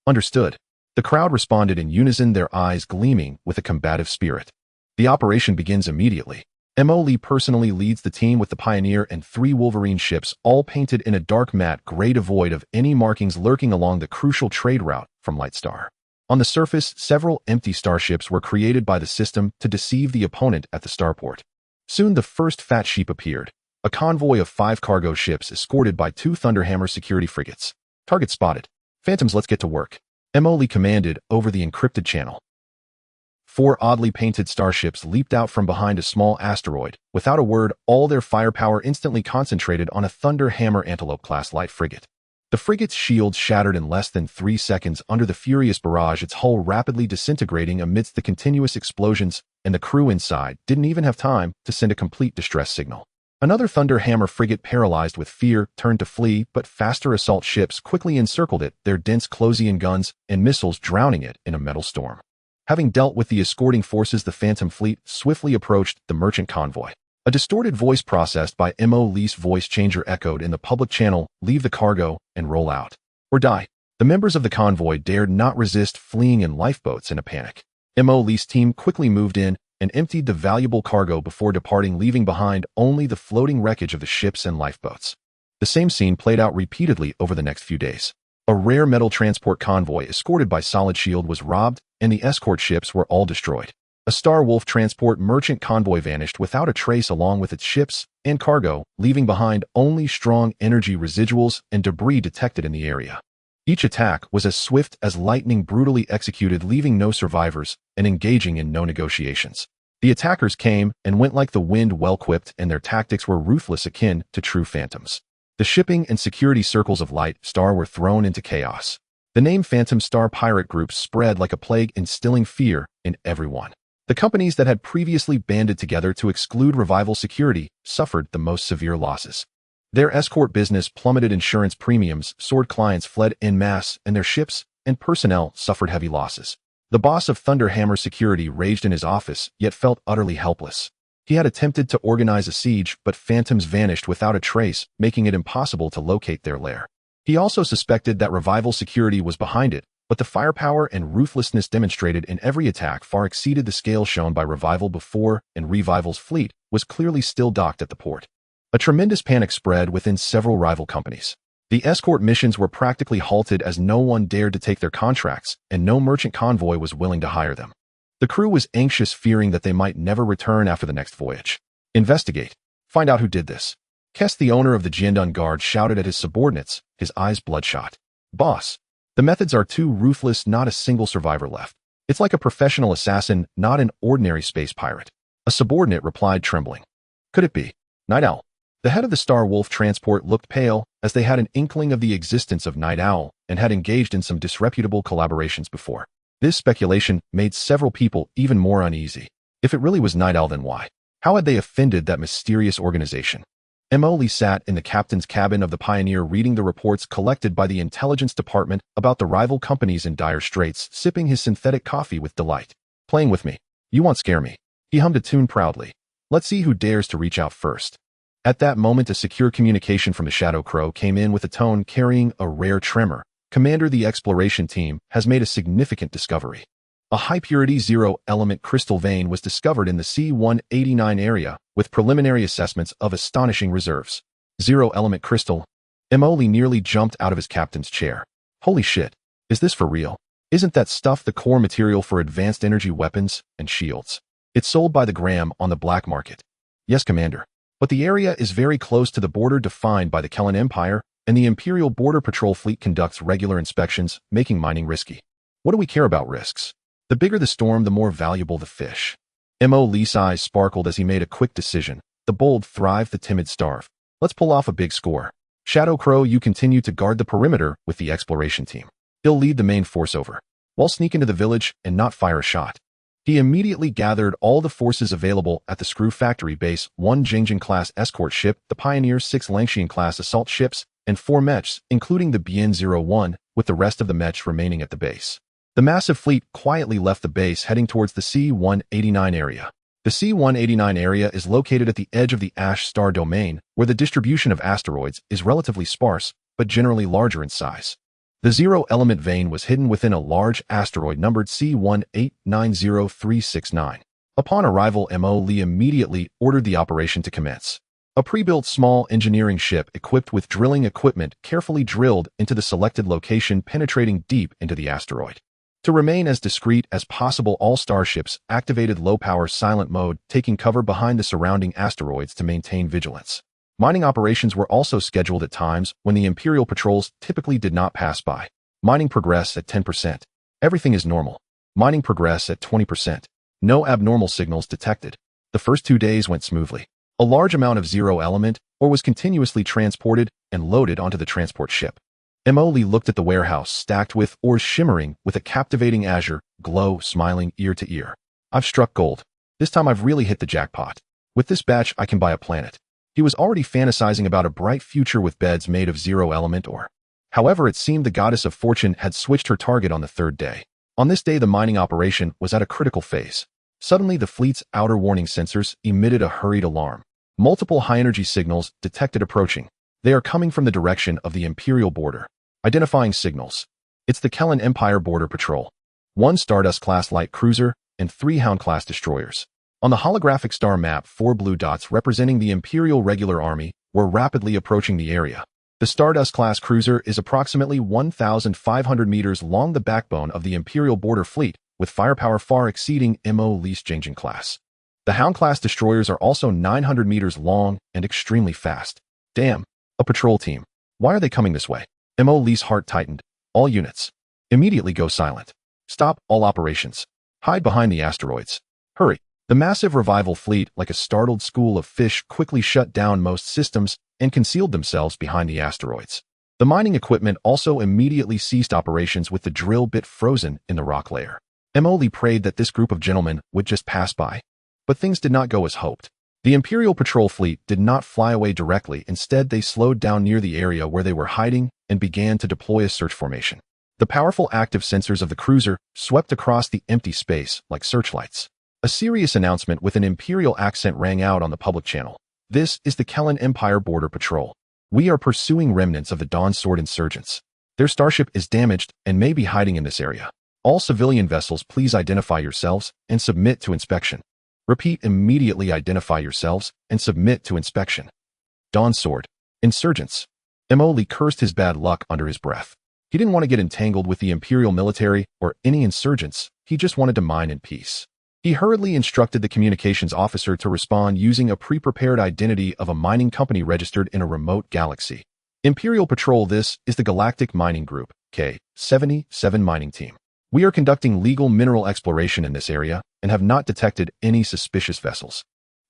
Speaker 1: Understood. The crowd responded in unison, their eyes gleaming with a combative spirit. The operation begins immediately. Mo personally leads the team with the Pioneer and 3 Wolverine ships, all painted in a dark matte gray devoid of any markings, lurking along the crucial trade route from Lightstar. On the surface, several empty starships were created by the system to deceive the opponent at the starport. Soon the first fat sheep appeared, a convoy of 5 cargo ships escorted by 2 Thunderhammer security frigates. Target spotted. Phantoms, let's get to work. Mo commanded over the encrypted channel. 4 oddly painted starships leaped out from behind a small asteroid. Without a word, all their firepower instantly concentrated on a Thunder Hammer Antelope-class light frigate. The frigate's shields shattered in less than 3 seconds under the furious barrage, its hull rapidly disintegrating amidst the continuous explosions, and the crew inside didn't even have time to send a complete distress signal. Another Thunder Hammer frigate, paralyzed with fear, turned to flee, but faster assault ships quickly encircled it, their dense Closian guns and missiles drowning it in a metal storm. Having dealt with the escorting forces, the Phantom fleet swiftly approached the merchant convoy. A distorted voice processed by Mo Lee's voice changer echoed in the public channel, "Leave the cargo and roll out. Or die." The members of the convoy dared not resist, fleeing in lifeboats in a panic. Mo Lee's team quickly moved in and emptied the valuable cargo before departing, leaving behind only the floating wreckage of the ships and lifeboats. The same scene played out repeatedly over the next few days. A rare metal transport convoy escorted by Solid Shield was robbed, and the escort ships were all destroyed. A Star Wolf transport merchant convoy vanished without a trace along with its ships and cargo, leaving behind only strong energy residuals and debris detected in the area. Each attack was as swift as lightning, brutally executed, leaving no survivors and engaging in no negotiations. The attackers came and went like the wind, well-equipped, and their tactics were ruthless, akin to true phantoms. The shipping and security circles of Light Star were thrown into chaos. The name Phantom Star pirate groups spread like a plague, instilling fear in everyone. The companies that had previously banded together to exclude Revival security suffered the most severe losses. Their escort business plummeted, insurance premiums soared, clients fled en masse, and their ships and personnel suffered heavy losses. The boss of Thunder Hammer Security raged in his office, yet felt utterly helpless. He had attempted to organize a siege, but phantoms vanished without a trace, making it impossible to locate their lair. He also suspected that Revival security was behind it, but the firepower and ruthlessness demonstrated in every attack far exceeded the scale shown by Revival before, and Revival's fleet was clearly still docked at the port. A tremendous panic spread within several rival companies. The escort missions were practically halted as no one dared to take their contracts, and no merchant convoy was willing to hire them. The crew was anxious, fearing that they might never return after the next voyage. "Investigate. Find out who did this." Kest, the owner of the Jiandun Guard, shouted at his subordinates, his eyes bloodshot. "Boss, the methods are too ruthless, not a single survivor left. It's like a professional assassin, not an ordinary space pirate." A subordinate replied, trembling. "Could it be Night Owl?" The head of the Star Wolf transport looked pale, as they had an inkling of the existence of Night Owl and had engaged in some disreputable collaborations before. This speculation made several people even more uneasy. If it really was Night Owl, then why? How had they offended that mysterious organization? Emily sat in the captain's cabin of the Pioneer, reading the reports collected by the intelligence department about the rival companies in dire straits, sipping his synthetic coffee with delight. "Playing with me. You won't scare me." He hummed a tune proudly. "Let's see who dares to reach out first." At that moment, a secure communication from the Shadow Crow came in with a tone carrying a rare tremor. "Commander, the exploration team has made a significant discovery. A high-purity zero-element crystal vein was discovered in the C-189 area, with preliminary assessments of astonishing reserves." Zero-element crystal? Emoli nearly jumped out of his captain's chair. "Holy shit. Is this for real? Isn't that stuff the core material for advanced energy weapons and shields? It's sold by the gram on the black market." "Yes, Commander. But the area is very close to the border defined by the Kellan Empire, and the Imperial Border Patrol Fleet conducts regular inspections, making mining risky." "What do we care about risks? The bigger the storm, the more valuable the fish." M.O. Lee's eyes sparkled as he made a quick decision. "The bold thrive, the timid starve. Let's pull off a big score. Shadow Crow, you continue to guard the perimeter with the exploration team. He'll lead the main force over. We'll sneak into the village and not fire a shot." He immediately gathered all the forces available at the Screw Factory base: 1 Jingjing-class escort ship, the Pioneer, 6 Langshan-class assault ships, and 4 mechs, including the Bien-01, with the rest of the mechs remaining at the base. The massive fleet quietly left the base, heading towards the C-189 area. The C-189 area is located at the edge of the Ash Star domain, where the distribution of asteroids is relatively sparse, but generally larger in size. The zero-element vein was hidden within a large asteroid numbered C-1890369. Upon arrival, M.O. Lee immediately ordered the operation to commence. A pre-built small engineering ship equipped with drilling equipment carefully drilled into the selected location, penetrating deep into the asteroid. To remain as discreet as possible, all starships activated low-power silent mode, taking cover behind the surrounding asteroids to maintain vigilance. Mining operations were also scheduled at times when the Imperial patrols typically did not pass by. Mining progress at 10%. Everything is normal. Mining progress at 20%. No abnormal signals detected. The first 2 days went smoothly. A large amount of zero element ore was continuously transported and loaded onto the transport ship. Emily looked at the warehouse stacked with ores shimmering with a captivating azure glow smiling ear to ear. I've struck gold. This time I've really hit the jackpot. With this batch I can buy a planet. He was already fantasizing about a bright future with beds made of zero element ore. However, it seemed the goddess of fortune had switched her target on the 3rd day. On this day the mining operation was at a critical phase. Suddenly the fleet's outer warning sensors emitted a hurried alarm. Multiple high-energy signals detected approaching. They are coming from the direction of the Imperial border. Identifying signals. It's the Kellan Empire Border Patrol. 1 Stardust-class light cruiser and 3 Hound-class destroyers. On the holographic star map, 4 blue dots representing the Imperial Regular Army were rapidly approaching the area. The Stardust-class cruiser is approximately 1,500 meters long, the backbone of the Imperial Border Fleet, with firepower far exceeding Zhao class. The Hound-class destroyers are also 900 meters long and extremely fast. Damn, a patrol team. Why are they coming this way? Lee's heart tightened. All units. Immediately go silent. Stop all operations. Hide behind the asteroids. Hurry. The massive revival fleet, like a startled school of fish, quickly shut down most systems and concealed themselves behind the asteroids. The mining equipment also immediately ceased operations with the drill bit frozen in the rock layer. Emily prayed that this group of gentlemen would just pass by. But things did not go as hoped. The Imperial Patrol Fleet did not fly away directly. Instead, they slowed down near the area where they were hiding and began to deploy a search formation. The powerful active sensors of the cruiser swept across the empty space like searchlights. A serious announcement with an Imperial accent rang out on the public channel. This is the Kellan Empire Border Patrol. We are pursuing remnants of the Dawn Sword insurgents. Their starship is damaged and may be hiding in this area. All civilian vessels, please identify yourselves and submit to inspection. Repeat, immediately identify yourselves and submit to inspection. Dawn Sword. Insurgents. Emily cursed his bad luck under his breath. He didn't want to get entangled with the Imperial military or any insurgents. He just wanted to mine in peace. He hurriedly instructed the communications officer to respond using a pre-prepared identity of a mining company registered in a remote galaxy. Imperial Patrol, this is the Galactic Mining Group, K-77 mining team. We are conducting legal mineral exploration in this area and have not detected any suspicious vessels.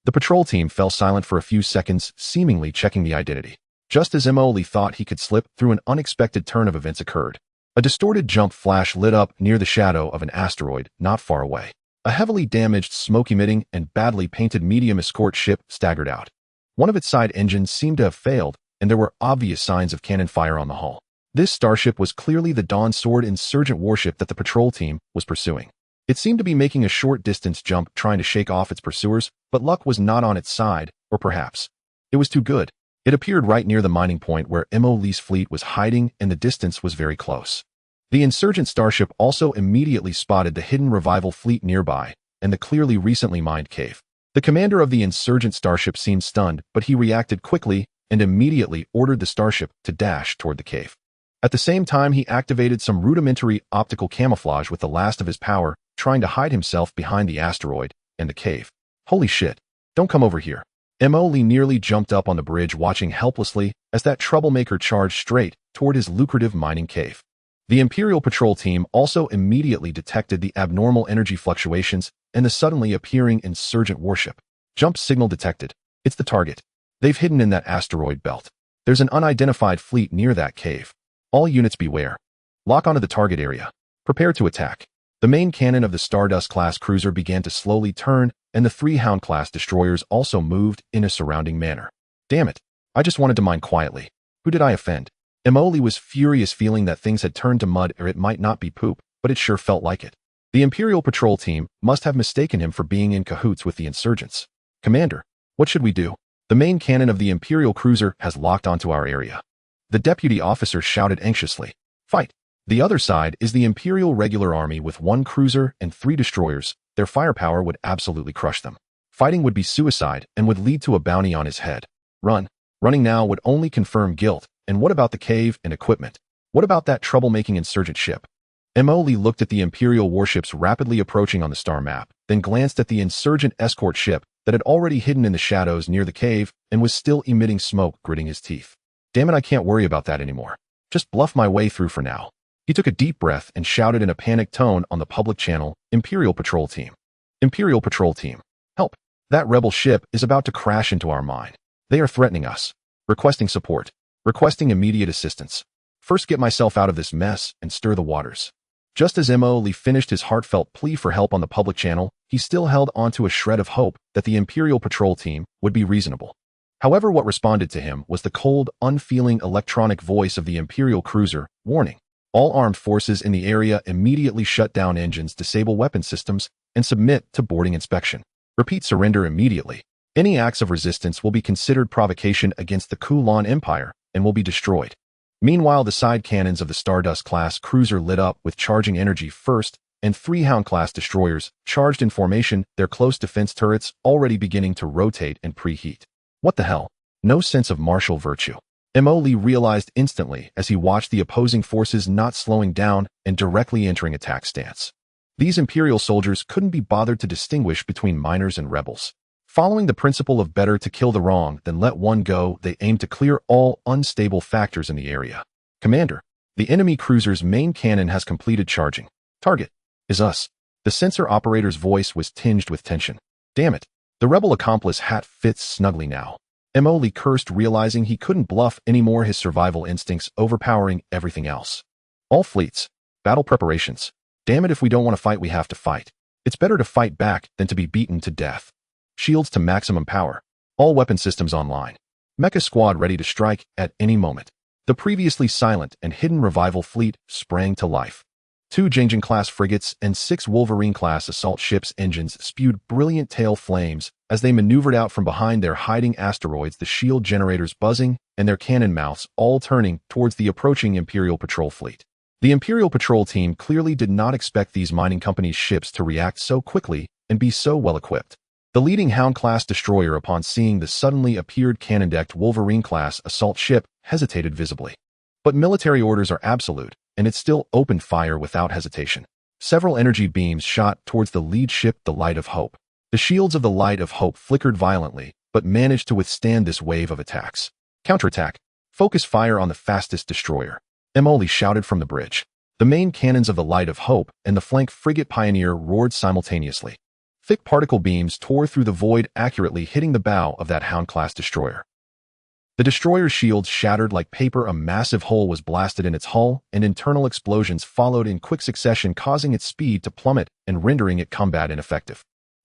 Speaker 1: The patrol team fell silent for a few seconds, seemingly checking the identity. Just as Emily thought he could slip through, an unexpected turn of events occurred. A distorted jump flash lit up near the shadow of an asteroid not far away. A heavily damaged, smoke-emitting, and badly painted medium escort ship staggered out. One of its side engines seemed to have failed, and there were obvious signs of cannon fire on the hull. This starship was clearly the Dawn Sword insurgent warship that the patrol team was pursuing. It seemed to be making a short-distance jump, trying to shake off its pursuers, but luck was not on its side, or perhaps it was too good. It appeared right near the mining point where Lee's fleet was hiding, and the distance was very close. The insurgent starship also immediately spotted the hidden revival fleet nearby and the clearly recently mined cave. The commander of the insurgent starship seemed stunned, but he reacted quickly and immediately ordered the starship to dash toward the cave. At the same time, he activated some rudimentary optical camouflage with the last of his power, trying to hide himself behind the asteroid and the cave. Holy shit! Don't come over here. Lee nearly jumped up on the bridge, watching helplessly as that troublemaker charged straight toward his lucrative mining cave. The Imperial Patrol team also immediately detected the abnormal energy fluctuations and the suddenly appearing insurgent warship. Jump signal detected. It's the target. They've hidden in that asteroid belt. There's an unidentified fleet near that cave. All units beware. Lock onto the target area. Prepare to attack. The main cannon of the Stardust-class cruiser began to slowly turn, and the 3 Hound-class destroyers also moved in a surrounding manner. Damn it. I just wanted to mine quietly. Who did I offend? Emily was furious, feeling that things had turned to mud, or it might not be poop, but it sure felt like it. The Imperial Patrol team must have mistaken him for being in cahoots with the insurgents. Commander, what should we do? The main cannon of the Imperial cruiser has locked onto our area. The deputy officer shouted anxiously. Fight! The other side is the Imperial Regular Army with 1 cruiser and 3 destroyers. Their firepower would absolutely crush them. Fighting would be suicide and would lead to a bounty on his head. Run. Running now would only confirm guilt. And what about the cave and equipment? What about that troublemaking insurgent ship? Emily looked at the Imperial warships rapidly approaching on the star map, then glanced at the insurgent escort ship that had already hidden in the shadows near the cave and was still emitting smoke, gritting his teeth. Damn it, I can't worry about that anymore. Just bluff my way through for now. He took a deep breath and shouted in a panicked tone on the public channel, Imperial Patrol team. Imperial Patrol Team. Help. That rebel ship is about to crash into our mine. They are threatening us. Requesting support. Requesting immediate assistance. First get myself out of this mess and stir the waters. Just as Mo finished his heartfelt plea for help on the public channel, he still held onto a shred of hope that the Imperial Patrol Team would be reasonable. However, what responded to him was the cold, unfeeling electronic voice of the Imperial cruiser, warning. All armed forces in the area immediately shut down engines, disable weapon systems, and submit to boarding inspection. Repeat, surrender immediately. Any acts of resistance will be considered provocation against the Kulan Empire and will be destroyed. Meanwhile, the side cannons of the Stardust-class cruiser lit up with charging energy first, and 3 Hound-class destroyers, charged in formation, their close defense turrets already beginning to rotate and preheat. What the hell? No sense of martial virtue. Mo realized instantly as he watched the opposing forces not slowing down and directly entering attack stance. These Imperial soldiers couldn't be bothered to distinguish between miners and rebels. Following the principle of better to kill the wrong than let one go, they aimed to clear all unstable factors in the area. Commander, the enemy cruiser's main cannon has completed charging. Target is us. The sensor operator's voice was tinged with tension. Damn it. The rebel accomplice hat fits snugly now. Mo cursed, realizing he couldn't bluff anymore, his survival instincts overpowering everything else. All fleets. Battle preparations. Damn it, if we don't want to fight, we have to fight. It's better to fight back than to be beaten to death. Shields to maximum power. All weapon systems online. Mecha squad ready to strike at any moment. The previously silent and hidden revival fleet sprang to life. 2 Chang'an-class frigates and 6 Wolverine-class assault ships' engines spewed brilliant tail flames as they maneuvered out from behind their hiding asteroids, the shield generators buzzing and their cannon mouths all turning towards the approaching Imperial Patrol fleet. The Imperial Patrol Team clearly did not expect these mining companies' ships to react so quickly and be so well-equipped. The leading Hound-class destroyer, upon seeing the suddenly appeared cannon-decked Wolverine-class assault ship, hesitated visibly. But military orders are absolute, and it still opened fire without hesitation. Several energy beams shot towards the lead ship, the Light of Hope. The shields of the Light of Hope flickered violently, but managed to withstand this wave of attacks. Counterattack. Focus fire on the fastest destroyer. Mo shouted from the bridge. The main cannons of the Light of Hope and the flank frigate Pioneer roared simultaneously. Thick particle beams tore through the void, accurately hitting the bow of that Hound-class destroyer. The destroyer's shields shattered like paper, a massive hole was blasted in its hull, and internal explosions followed in quick succession, causing its speed to plummet and rendering it combat ineffective.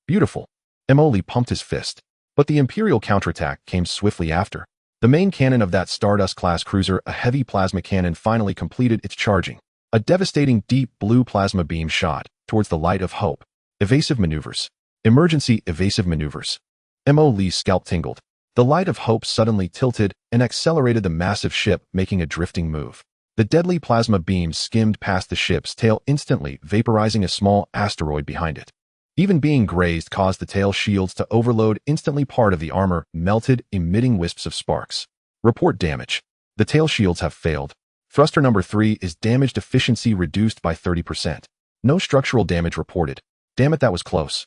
Speaker 1: Beautiful. Mo pumped his fist. But the Imperial counterattack came swiftly after. The main cannon of that Stardust-class cruiser, a heavy plasma cannon, finally completed its charging. A devastating deep blue plasma beam shot towards the Light of Hope. Evasive maneuvers. Emergency evasive maneuvers. Mo's scalp tingled. The Light of Hope suddenly tilted and accelerated the massive ship, making a drifting move. The deadly plasma beams skimmed past the ship's tail, instantly vaporizing a small asteroid behind it. Even being grazed caused the tail shields to overload, instantly part of the armor melted, emitting wisps of sparks. Report damage. The tail shields have failed. Thruster number 3 is damaged, efficiency reduced by 30%. No structural damage reported. Damn it, that was close.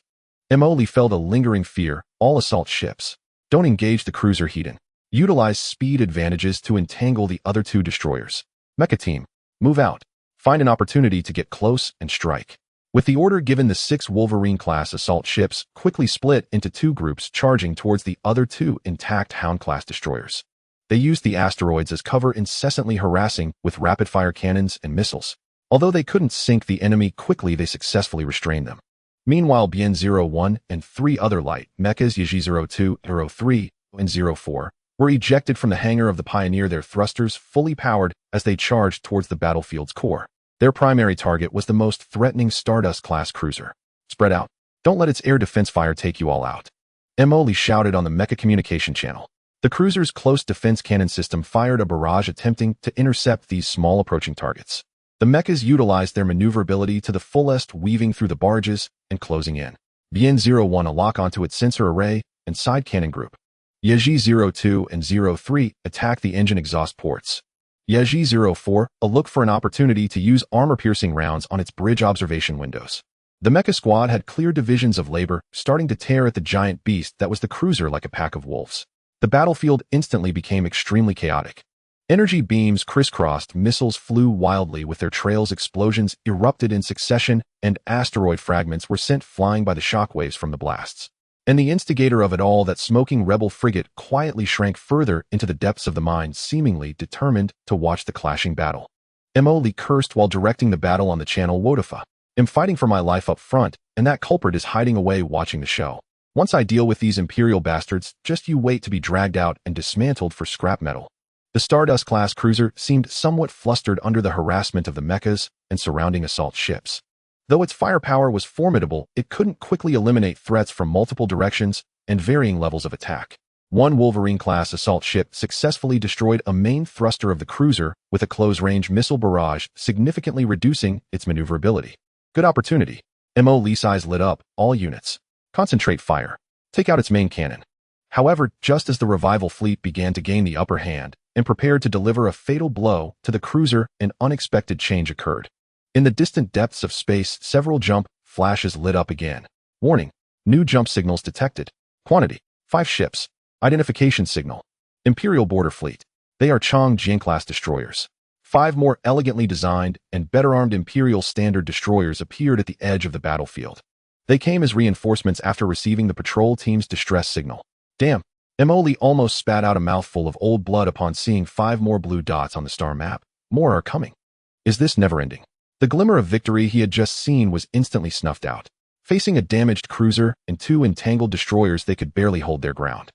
Speaker 1: Mo felt a lingering fear. All assault ships. Don't engage the cruiser Hedon. Utilize speed advantages to entangle the other 2 destroyers. Mecha team, move out. Find an opportunity to get close and strike. With the order given, the 6 Wolverine-class assault ships quickly split into 2 groups, charging towards the other 2 intact Hound-class destroyers. They used the asteroids as cover, incessantly harassing with rapid-fire cannons and missiles. Although they couldn't sink the enemy quickly, they successfully restrained them. Meanwhile, Bien-01 and 3 other light mechas, Yaji-02, Hero-3, and 04, were ejected from the hangar of the Pioneer, their thrusters fully powered as they charged towards the battlefield's core. Their primary target was the most threatening Stardust-class cruiser. Spread out. Don't let its air defense fire take you all out. Mo shouted on the mecha communication channel. The cruiser's close defense cannon system fired a barrage attempting to intercept these small approaching targets. The mechas utilized their maneuverability to the fullest, weaving through the barges and closing in. Bien-01 a lock onto its sensor array and side cannon group. Yaji-02 and 03 attack the engine exhaust ports. Yaji-04 a look for an opportunity to use armor-piercing rounds on its bridge observation windows. The mecha squad had clear divisions of labor, starting to tear at the giant beast that was the cruiser like a pack of wolves. The battlefield instantly became extremely chaotic. Energy beams crisscrossed, missiles flew wildly with their trails, explosions erupted in succession, and asteroid fragments were sent flying by the shockwaves from the blasts. And the instigator of it all, that smoking rebel frigate, quietly shrank further into the depths of the mine, seemingly determined to watch the clashing battle. Mo cursed while directing the battle on the channel. Wodafa. I'm fighting for my life up front, and that culprit is hiding away watching the show. Once I deal with these Imperial bastards, just you wait to be dragged out and dismantled for scrap metal. The Stardust-class cruiser seemed somewhat flustered under the harassment of the mechas and surrounding assault ships. Though its firepower was formidable, it couldn't quickly eliminate threats from multiple directions and varying levels of attack. One Wolverine-class assault ship successfully destroyed a main thruster of the cruiser with a close-range missile barrage, significantly reducing its maneuverability. Good opportunity. Mo's eyes lit up. All units. Concentrate fire. Take out its main cannon. However, just as the revival fleet began to gain the upper hand and prepared to deliver a fatal blow to the cruiser, an unexpected change occurred. In the distant depths of space, several jump flashes lit up again. Warning. New jump signals detected. Quantity. 5 ships. Identification signal. Imperial Border Fleet. They are Chang'an-class destroyers. 5 more elegantly designed and better armed Imperial Standard destroyers appeared at the edge of the battlefield. They came as reinforcements after receiving the patrol team's distress signal. Damn. Mo almost spat out a mouthful of old blood upon seeing 5 more blue dots on the star map. More are coming. Is this never ending? The glimmer of victory he had just seen was instantly snuffed out. Facing a damaged cruiser and 2 entangled destroyers, they could barely hold their ground.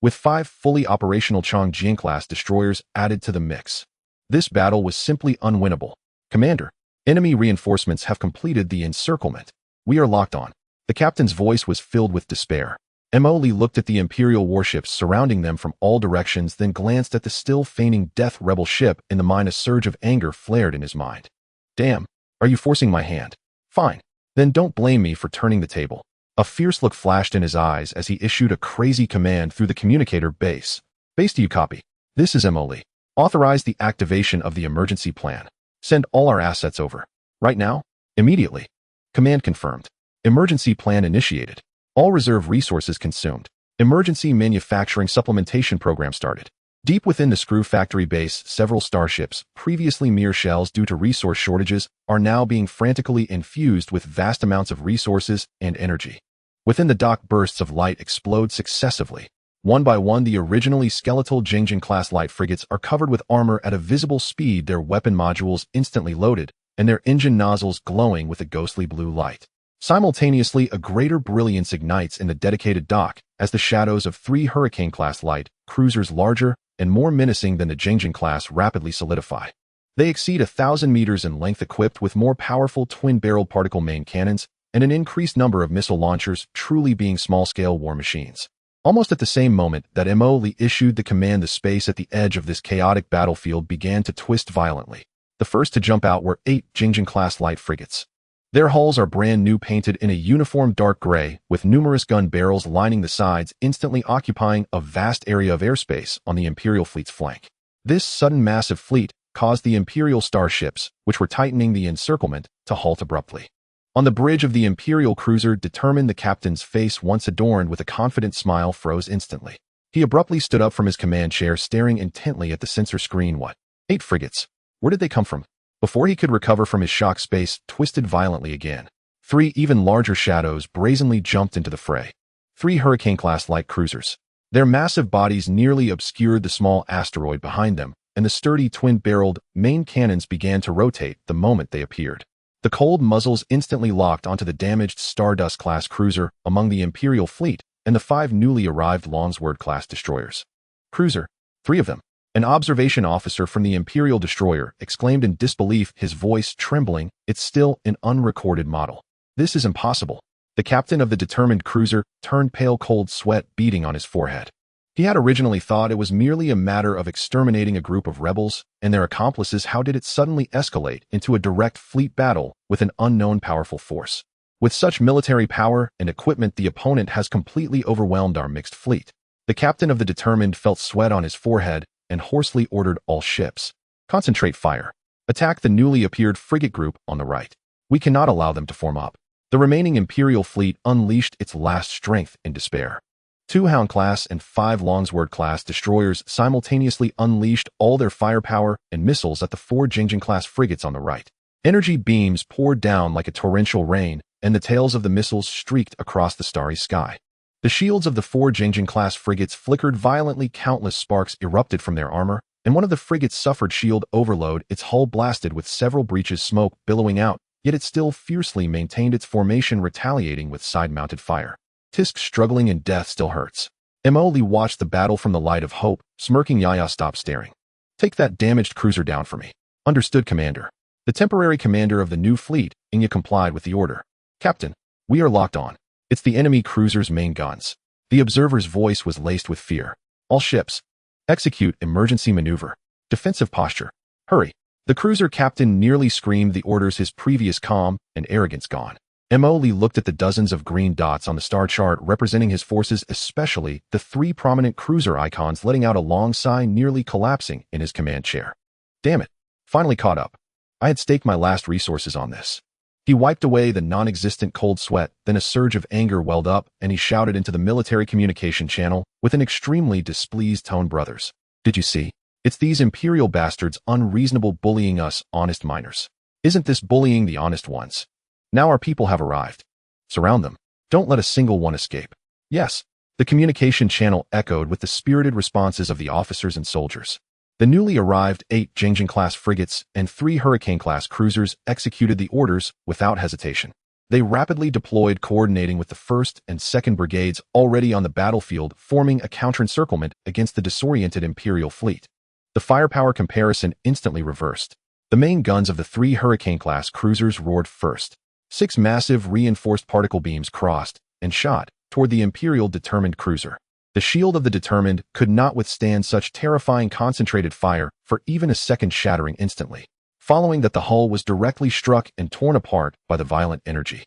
Speaker 1: With 5 fully operational Chang'an-class destroyers added to the mix, this battle was simply unwinnable. Commander, enemy reinforcements have completed the encirclement. We are locked on. The captain's voice was filled with despair. Mo looked at the Imperial warships surrounding them from all directions, then glanced at the still feigning death rebel ship in the mine. A surge of anger flared in his mind. Damn, are you forcing my hand? Fine. Then don't blame me for turning the table. A fierce look flashed in his eyes as he issued a crazy command through the communicator. Base. Base, do you copy? This is Mo. Authorize the activation of the emergency plan. Send all our assets over. Right now? Immediately. Command confirmed. Emergency plan initiated. All reserve resources consumed. Emergency manufacturing supplementation program started. Deep within the Screw Factory base, several starships, previously mere shells due to resource shortages, are now being frantically infused with vast amounts of resources and energy. Within the dock, bursts of light explode successively. One by one, the originally skeletal Zhengzhen-class light frigates are covered with armor at a visible speed, their weapon modules instantly loaded, and their engine nozzles glowing with a ghostly blue light. Simultaneously, a greater brilliance ignites in the dedicated dock as the shadows of 3 Hurricane-class light cruisers, larger and more menacing than the Zhengzhen-class, rapidly solidify. They exceed 1,000 meters in length, equipped with more powerful twin-barreled particle main cannons and an increased number of missile launchers, truly being small-scale war machines. Almost at the same moment that Mo issued the command, the space at the edge of this chaotic battlefield began to twist violently. The first to jump out were 8 Zhengzhen-class light frigates. Their hulls are brand new, painted in a uniform dark gray, with numerous gun barrels lining the sides, instantly occupying a vast area of airspace on the Imperial fleet's flank. This sudden massive fleet caused the Imperial starships, which were tightening the encirclement, to halt abruptly. On the bridge of the Imperial cruiser, determined, the captain's face, once adorned with a confident smile, froze instantly. He abruptly stood up from his command chair, staring intently at the sensor screen. What? 8 frigates? Where did they come from? Before he could recover from his shock, space twisted violently again. 3 even larger shadows brazenly jumped into the fray. 3 Hurricane-class light cruisers. Their massive bodies nearly obscured the small asteroid behind them, and the sturdy twin-barreled main cannons began to rotate the moment they appeared. The cold muzzles instantly locked onto the damaged Stardust-class cruiser among the Imperial fleet and the 5 newly arrived Longsword-class destroyers. Cruiser. 3 of them. An observation officer from the Imperial destroyer exclaimed in disbelief, his voice trembling. It's still an unrecorded model. This is impossible. The captain of the determined cruiser turned pale, cold sweat beading on his forehead. He had originally thought it was merely a matter of exterminating a group of rebels and their accomplices. How did it suddenly escalate into a direct fleet battle with an unknown powerful force? With such military power and equipment, the opponent has completely overwhelmed our mixed fleet. The captain of the determined felt sweat on his forehead and hoarsely ordered all ships. Concentrate fire. Attack the newly appeared frigate group on the right. We cannot allow them to form up. The remaining Imperial fleet unleashed its last strength in despair. 2 Hound-class and 5 Longsword-class destroyers simultaneously unleashed all their firepower and missiles at the 4 Jingjing-class frigates on the right. Energy beams poured down like a torrential rain, and the tails of the missiles streaked across the starry sky. The shields of the 4 Jingjing-class frigates flickered violently, countless sparks erupted from their armor, and one of the frigates suffered shield overload, its hull blasted with several breaches, smoke billowing out, yet it still fiercely maintained its formation, retaliating with side-mounted fire. Tisk struggling in death still hurts. Emily watched the battle from the light of hope, smirking. Yaya stopped staring. Take that damaged cruiser down for me. Understood, Commander. The temporary commander of the new fleet, Inya, complied with the order. Captain, we are locked on. It's the enemy cruiser's main guns. The observer's voice was laced with fear. All ships, execute emergency maneuver. Defensive posture. Hurry. The cruiser captain nearly screamed the orders, his previous calm and arrogance gone. Emily looked at the dozens of green dots on the star chart representing his forces, especially the 3 prominent cruiser icons, letting out a long sigh, nearly collapsing in his command chair. Damn it. Finally caught up. I had staked my last resources on this. He wiped away the non-existent cold sweat, then a surge of anger welled up, and he shouted into the military communication channel with an extremely displeased tone. Brothers, did you see? It's these Imperial bastards unreasonable bullying us honest miners. Isn't this bullying the honest ones? Now our people have arrived. Surround them. Don't let a single one escape. Yes. The communication channel echoed with the spirited responses of the officers and soldiers. The newly arrived 8 Jingjing-class frigates and 3 Hurricane-class cruisers executed the orders without hesitation. They rapidly deployed, coordinating with the 1st and 2nd Brigades already on the battlefield, forming a counter-encirclement against the disoriented Imperial fleet. The firepower comparison instantly reversed. The main guns of the 3 Hurricane-class cruisers roared first. 6 massive reinforced particle beams crossed and shot toward the Imperial determined cruiser. The shield of the determined could not withstand such terrifying concentrated fire for even a second, shattering instantly. Following that, the hull was directly struck and torn apart by the violent energy.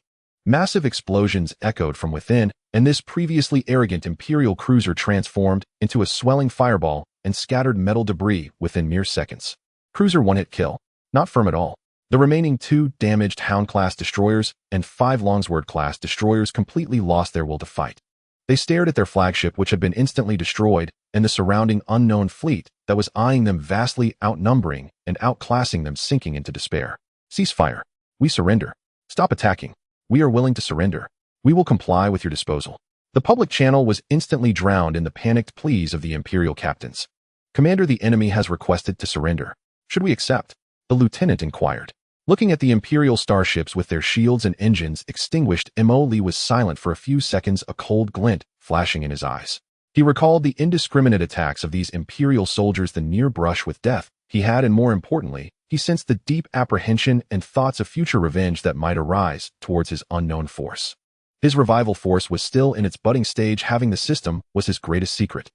Speaker 1: Massive explosions echoed from within, and this previously arrogant Imperial cruiser transformed into a swelling fireball and scattered metal debris within mere seconds. Cruiser one-hit kill. Not firm at all. The remaining 2 damaged Hound-class destroyers and 5 Longsword-class destroyers completely lost their will to fight. They stared at their flagship, which had been instantly destroyed, and the surrounding unknown fleet that was eyeing them, vastly outnumbering and outclassing them, sinking into despair. Ceasefire. We surrender. Stop attacking. We are willing to surrender. We will comply with your disposal. The public channel was instantly drowned in the panicked pleas of the Imperial captains. Commander, the enemy has requested to surrender. Should we accept? The lieutenant inquired. Looking at the Imperial starships with their shields and engines extinguished, Emily was silent for a few seconds, a cold glint flashing in his eyes. He recalled the indiscriminate attacks of these Imperial soldiers, the near brush with death he had, and more importantly, he sensed the deep apprehension and thoughts of future revenge that might arise towards his unknown force. His revival force was still in its budding stage. Having the system was his greatest secret.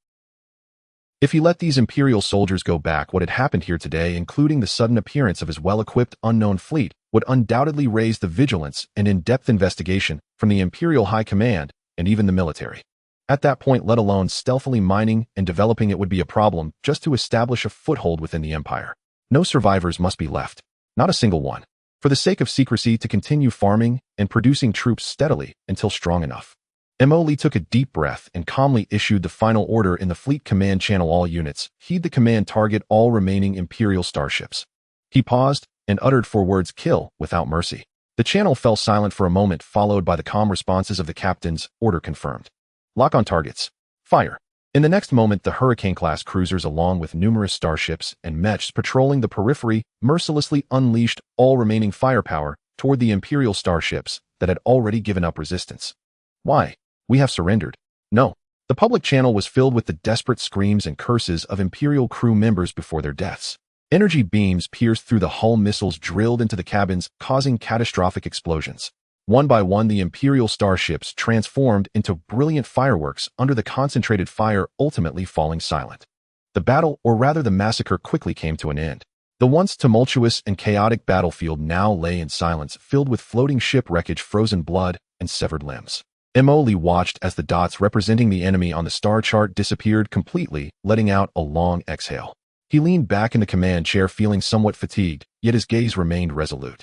Speaker 1: If he let these Imperial soldiers go back, what had happened here today, including the sudden appearance of his well-equipped unknown fleet, would undoubtedly raise the vigilance and in-depth investigation from the Imperial High Command and even the military. At that point, let alone stealthily mining and developing it, would be a problem just to establish a foothold within the Empire. No survivors must be left. Not a single one. For the sake of secrecy, to continue farming and producing troops steadily until strong enough. Emily took a deep breath and calmly issued the final order in the fleet command channel. All units, heed the command, target all remaining Imperial starships. He paused and uttered 4 words: kill without mercy. The channel fell silent for a moment, followed by the calm responses of the captains. Order confirmed. Lock on targets. Fire. In the next moment, the Hurricane-class cruisers, along with numerous starships and mechs patrolling the periphery, mercilessly unleashed all remaining firepower toward the Imperial starships that had already given up resistance. Why? We have surrendered. No. The public channel was filled with the desperate screams and curses of Imperial crew members before their deaths. Energy beams pierced through the hull, missiles drilled into the cabins, causing catastrophic explosions. One by one, the Imperial starships transformed into brilliant fireworks under the concentrated fire, ultimately falling silent. The battle, or rather the massacre, quickly came to an end. The once tumultuous and chaotic battlefield now lay in silence, filled with floating ship wreckage, frozen blood, and severed limbs. Emily watched as the dots representing the enemy on the star chart disappeared completely, letting out a long exhale. He leaned back in the command chair, feeling somewhat fatigued, yet his gaze remained resolute.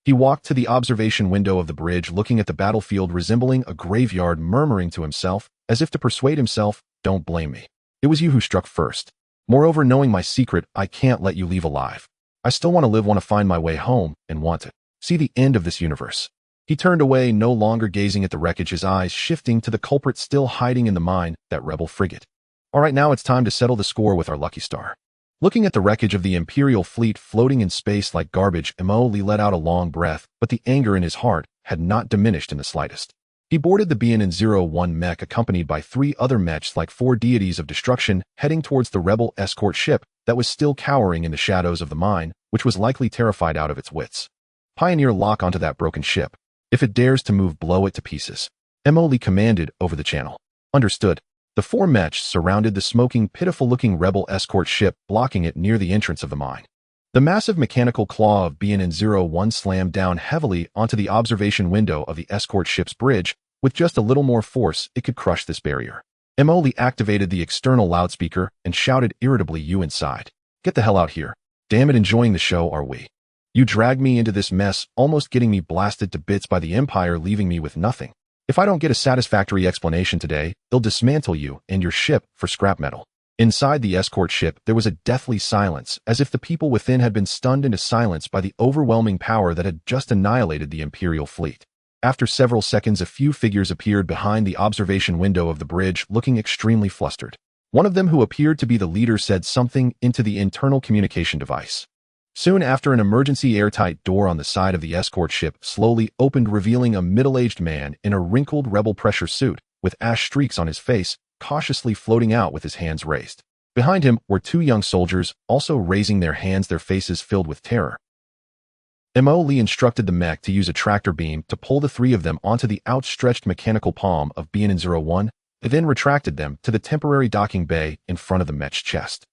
Speaker 1: He walked to the observation window of the bridge, looking at the battlefield resembling a graveyard, murmuring to himself, as if to persuade himself, "Don't blame me. It was you who struck first. Moreover, knowing my secret, I can't let you leave alive. I still want to live, want to find my way home, and want to see the end of this universe." He turned away, no longer gazing at the wreckage, his eyes shifting to the culprit still hiding in the mine, that rebel frigate. All right, now it's time to settle the score with our lucky star. Looking at the wreckage of the Imperial fleet floating in space like garbage, Lee let out a long breath, but the anger in his heart had not diminished in the slightest. He boarded the BN-01 mech accompanied by 3 other mechs like 4 deities of destruction, heading towards the rebel escort ship that was still cowering in the shadows of the mine, which was likely terrified out of its wits. "Pioneer, lock onto that broken ship. If it dares to move, blow it to pieces," Lee commanded over the channel. "Understood." The 4 mechs surrounded the smoking, pitiful-looking rebel escort ship, blocking it near the entrance of the mine. The massive mechanical claw of BN-01 slammed down heavily onto the observation window of the escort ship's bridge. With just a little more force, it could crush this barrier. Lee activated the external loudspeaker and shouted irritably, "You inside. Get the hell out here. Damn it, enjoying the show, are we? You dragged me into this mess, almost getting me blasted to bits by the Empire, leaving me with nothing. If I don't get a satisfactory explanation today, they'll dismantle you and your ship for scrap metal." Inside the escort ship, there was a deathly silence, as if the people within had been stunned into silence by the overwhelming power that had just annihilated the Imperial fleet. After several seconds, a few figures appeared behind the observation window of the bridge, looking extremely flustered. One of them, who appeared to be the leader, said something into the internal communication device. Soon after, an emergency airtight door on the side of the escort ship slowly opened, revealing a middle-aged man in a wrinkled rebel pressure suit, with ash streaks on his face, cautiously floating out with his hands raised. Behind him were 2 young soldiers, also raising their hands, their faces filled with terror. Lee instructed the mech to use a tractor beam to pull the 3 of them onto the outstretched mechanical palm of BN-01, and then retracted them to the temporary docking bay in front of the mech's chest.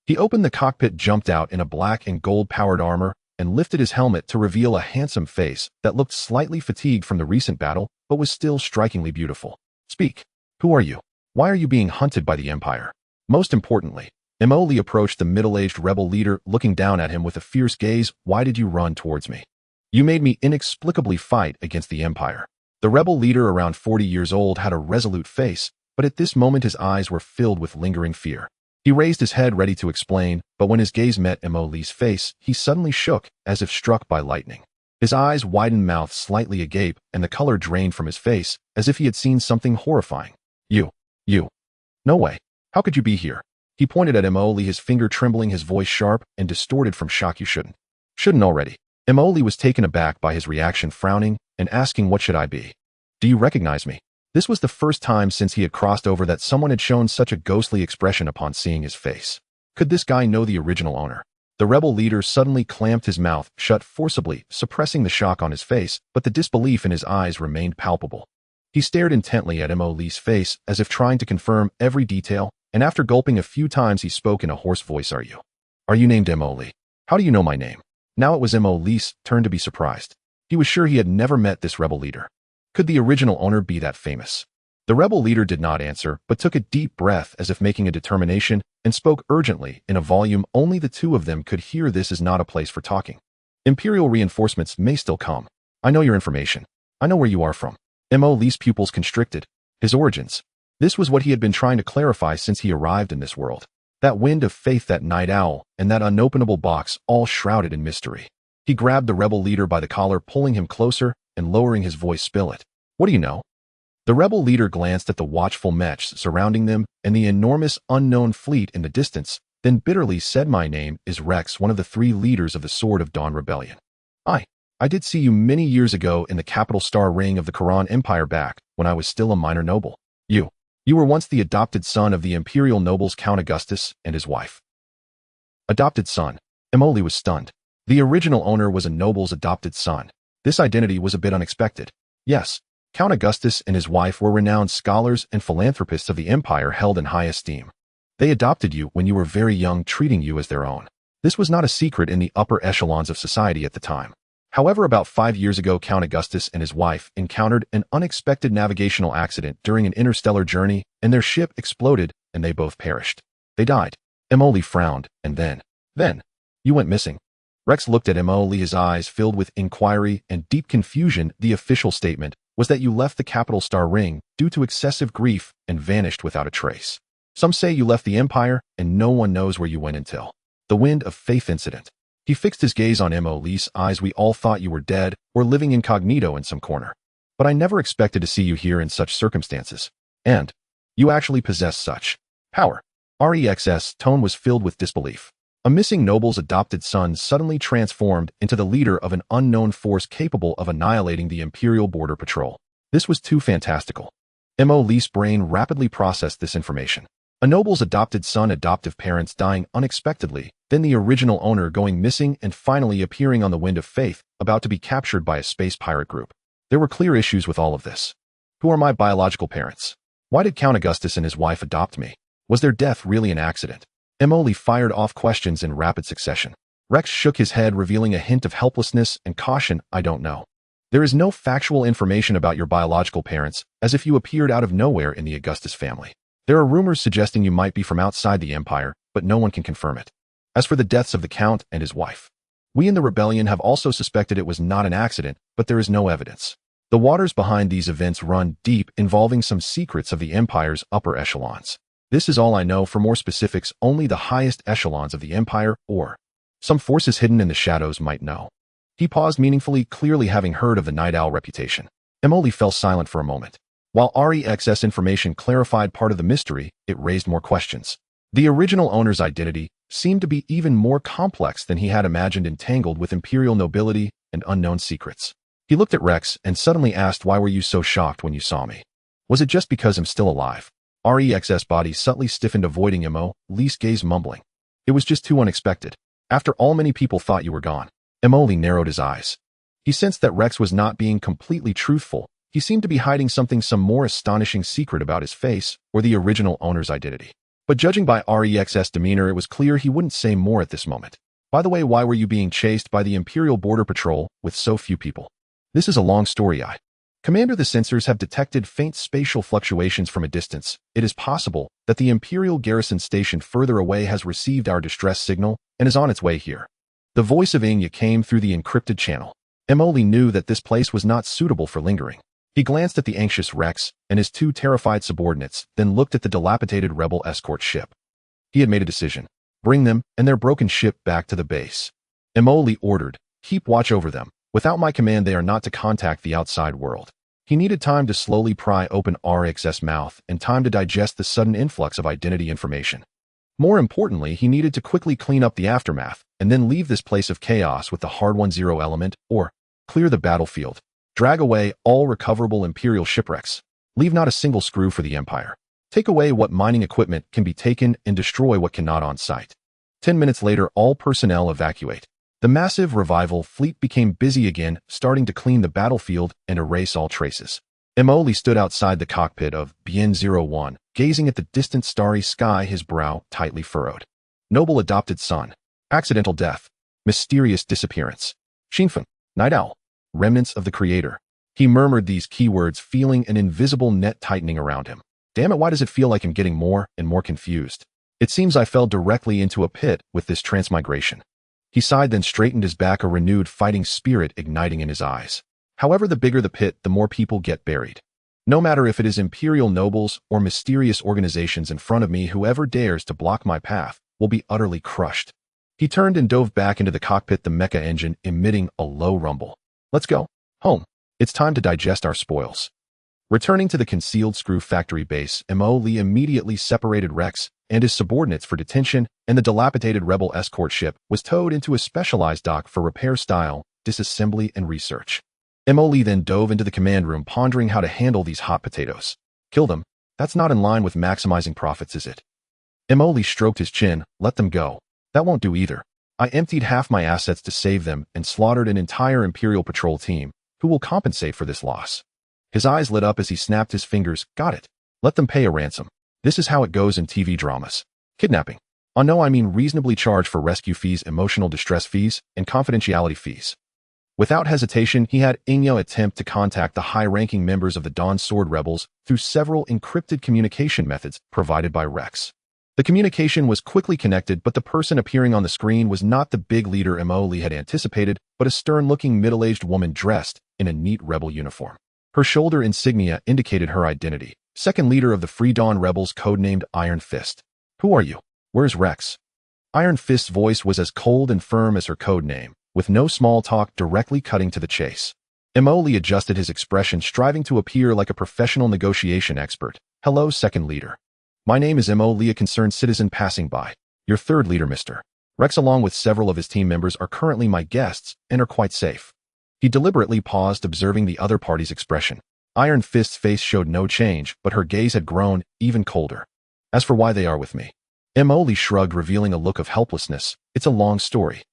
Speaker 1: He opened the cockpit, jumped out in a black and gold-powered armor, and lifted his helmet to reveal a handsome face that looked slightly fatigued from the recent battle, but was still strikingly beautiful. "Speak. Who are you? Why are you being hunted by the Empire? Most importantly," Lee approached the middle-aged rebel leader, looking down at him with a fierce gaze, "why did you run towards me? You made me inexplicably fight against the Empire." The rebel leader, around 40 years old, had a resolute face, but at this moment his eyes were filled with lingering fear. He raised his head, ready to explain, but when his gaze met Lee's face, he suddenly shook, as if struck by lightning. His eyes widened, mouth slightly agape, and the color drained from his face, as if he had seen something horrifying. You. No way. How could you be here?" He pointed at Lee, his finger trembling, his voice sharp and distorted from shock. "You shouldn't already." Lee was taken aback by his reaction, frowning and asking, "What should I be? Do you recognize me?" This was the first time since he had crossed over that someone had shown such a ghostly expression upon seeing his face. Could this guy know the original owner? The rebel leader suddenly clamped his mouth shut forcibly, suppressing the shock on his face, but the disbelief in his eyes remained palpable. He stared intently at Lee's face, as if trying to confirm every detail, and after gulping a few times, he spoke in a hoarse voice, Are you named Lee? How do you know my name?" Now it was Lee's turn to be surprised. He was sure he had never met this rebel leader. Could the original owner be that famous? The rebel leader did not answer, but took a deep breath as if making a determination, and spoke urgently in a volume only the 2 of them could hear. "This is not a place for talking. Imperial reinforcements may still come. I know your information. I know where you are from." Lee's pupils constricted. His origins. This was what he had been trying to clarify since he arrived in this world. That wind of faith, that night owl, and that unopenable box, all shrouded in mystery. He grabbed the rebel leader by the collar, pulling him closer and lowering his voice, "Spill it. What do you know?" The rebel leader glanced at the watchful mechs surrounding them and the enormous unknown fleet in the distance, then bitterly said, "My name is Rex, one of the 3 leaders of the Sword of Dawn Rebellion. I did see you many years ago in the capital star ring of the Quran Empire, back when I was still a minor noble. You were once the adopted son of the imperial nobles Count Augustus and his wife." Adopted son? Lee was stunned. The original owner was a noble's adopted son. This identity was a bit unexpected. Yes, Count Augustus and his wife were renowned scholars and philanthropists of the empire, held in high esteem. They adopted you when you were very young, treating you as their own. This was not a secret in the upper echelons of society at the time. However, about 5 years ago, Count Augustus and his wife encountered an unexpected navigational accident during an interstellar journey, and their ship exploded, and they both perished. They died. Lee frowned, and then, you went missing. Rex looked at Lee, his eyes filled with inquiry and deep confusion. The official statement was that you left the capital star ring due to excessive grief and vanished without a trace. Some say you left the Empire and no one knows where you went until the Wind of Faith incident. He fixed his gaze on Imole's eyes. We all thought you were dead or living incognito in some corner. But I never expected to see you here in such circumstances. And you actually possess such power. Rex's tone was filled with disbelief. A missing noble's adopted son suddenly transformed into the leader of an unknown force capable of annihilating the Imperial Border Patrol. This was too fantastical. Imole's brain rapidly processed this information. A noble's adopted son, adoptive parents dying unexpectedly, then the original owner going missing and finally appearing on the Wind of Faith, about to be captured by a space pirate group. There were clear issues with all of this. Who are my biological parents? Why did Count Augustus and his wife adopt me? Was their death really an accident? Imole fired off questions in rapid succession. Rex shook his head, revealing a hint of helplessness and caution. I don't know. There is no factual information about your biological parents, as if you appeared out of nowhere in the Augustus family. There are rumors suggesting you might be from outside the Empire, but no one can confirm it. As for the deaths of the Count and his wife, we in the rebellion have also suspected it was not an accident, but there is no evidence. The waters behind these events run deep, involving some secrets of the Empire's upper echelons. This is all I know. For more specifics, only the highest echelons of the Empire or some forces hidden in the shadows might know. He paused meaningfully, clearly having heard of the Night Owl reputation. Imole fell silent for a moment. While Rex's information clarified part of the mystery, it raised more questions. The original owner's identity seemed to be even more complex than he had imagined, entangled with imperial nobility and unknown secrets. He looked at Rex and suddenly asked, why were you so shocked when you saw me? Was it just because I'm still alive? Rex's body subtly stiffened, avoiding Imole's gaze, mumbling. It was just too unexpected. After all, many people thought you were gone. Imole narrowed his eyes. He sensed that Rex was not being completely truthful. He seemed to be hiding something, some more astonishing secret about his face or the original owner's identity. But judging by Rex's demeanor, it was clear he wouldn't say more at this moment. By the way, why were you being chased by the Imperial Border Patrol with so few people? This is a long story. Commander, the sensors have detected faint spatial fluctuations from a distance. It is possible that the Imperial garrison station further away has received our distress signal and is on its way here. The voice of Xianxia came through the encrypted channel. Imole knew that this place was not suitable for lingering. He glanced at the anxious Rex and his two terrified subordinates, then looked at the dilapidated rebel escort ship. He had made a decision. Bring them and their broken ship back to the base. Imole ordered, keep watch over them. Without my command, they are not to contact the outside world. He needed time to slowly pry open Rex's mouth and time to digest the sudden influx of identity information. More importantly, he needed to quickly clean up the aftermath and then leave this place of chaos with the hard-won zero element, or clear the battlefield. Drag away all recoverable Imperial shipwrecks. Leave not a single screw for the Empire. Take away what mining equipment can be taken and destroy what cannot on site. 10 minutes later, all personnel evacuate. The massive revival fleet became busy again, starting to clean the battlefield and erase all traces. Imole stood outside the cockpit of BN-01, gazing at the distant starry sky, his brow tightly furrowed. Noble adopted son. Accidental death. Mysterious disappearance. Xinfeng. Night Owl. Remnants of the Creator. He murmured these keywords, feeling an invisible net tightening around him. Damn it, why does it feel like I'm getting more and more confused? It seems I fell directly into a pit with this transmigration. He sighed, then straightened his back, a renewed fighting spirit igniting in his eyes. However, the bigger the pit, the more people get buried. No matter if it is imperial nobles or mysterious organizations in front of me, whoever dares to block my path will be utterly crushed. He turned and dove back into the cockpit, the mecha engine emitting a low rumble. Let's go. Home. It's time to digest our spoils. Returning to the concealed screw factory base, Imole immediately separated Rex and his subordinates for detention, and the dilapidated rebel escort ship was towed into a specialized dock for repair, style, disassembly, and research. Imole then dove into the command room, pondering how to handle these hot potatoes. Kill them? That's not in line with maximizing profits, is it? Imole stroked his chin. Let them go. That won't do either. I emptied half my assets to save them and slaughtered an entire Imperial Patrol team. Who will compensate for this loss? His eyes lit up as he snapped his fingers. Got it. Let them pay a ransom. This is how it goes in TV dramas. Kidnapping. Oh no, I mean reasonably charged for rescue fees, emotional distress fees, and confidentiality fees. Without hesitation, he had Xianxia attempt to contact the high-ranking members of the Dawn Sword Rebels through several encrypted communication methods provided by Rex. The communication was quickly connected, but the person appearing on the screen was not the big leader Imole had anticipated, but a stern-looking middle-aged woman dressed in a neat rebel uniform. Her shoulder insignia indicated her identity. Second leader of the Free Dawn rebels, codenamed Iron Fist. Who are you? Where's Rex? Iron Fist's voice was as cold and firm as her code name, with no small talk, directly cutting to the chase. Emily adjusted his expression, striving to appear like a professional negotiation expert. Hello, second leader. My name is Emily, a concerned citizen passing by. Your third leader, Mr. Rex, along with several of his team members, are currently my guests and are quite safe. He deliberately paused, observing the other party's expression. Iron Fist's face showed no change, but her gaze had grown even colder. As for why they are with me, Emily shrugged, revealing a look of helplessness. It's a long story.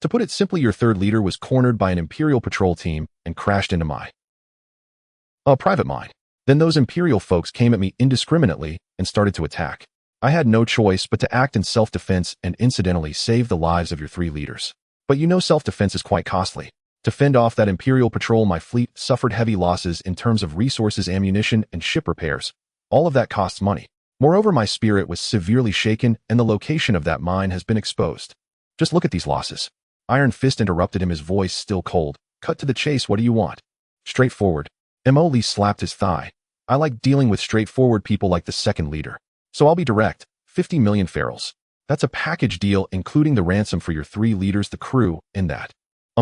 Speaker 1: To put it simply, your third leader was cornered by an Imperial patrol team and crashed into my private mine. Then those Imperial folks came at me indiscriminately and started to attack. I had no choice but to act in self-defense and incidentally save the lives of your three leaders. But you know, self-defense is quite costly. To fend off that Imperial patrol, my fleet suffered heavy losses in terms of resources, ammunition, and ship repairs. All of that costs money. Moreover, my spirit was severely shaken, and the location of that mine has been exposed. Just look at these losses. Iron Fist interrupted him, his voice still cold. Cut to the chase, what do you want? Straightforward. Emily slapped his thigh. I like dealing with straightforward people like the second leader. So I'll be direct. 50 million ferals. That's a package deal, including the ransom for your three leaders, the crew, and that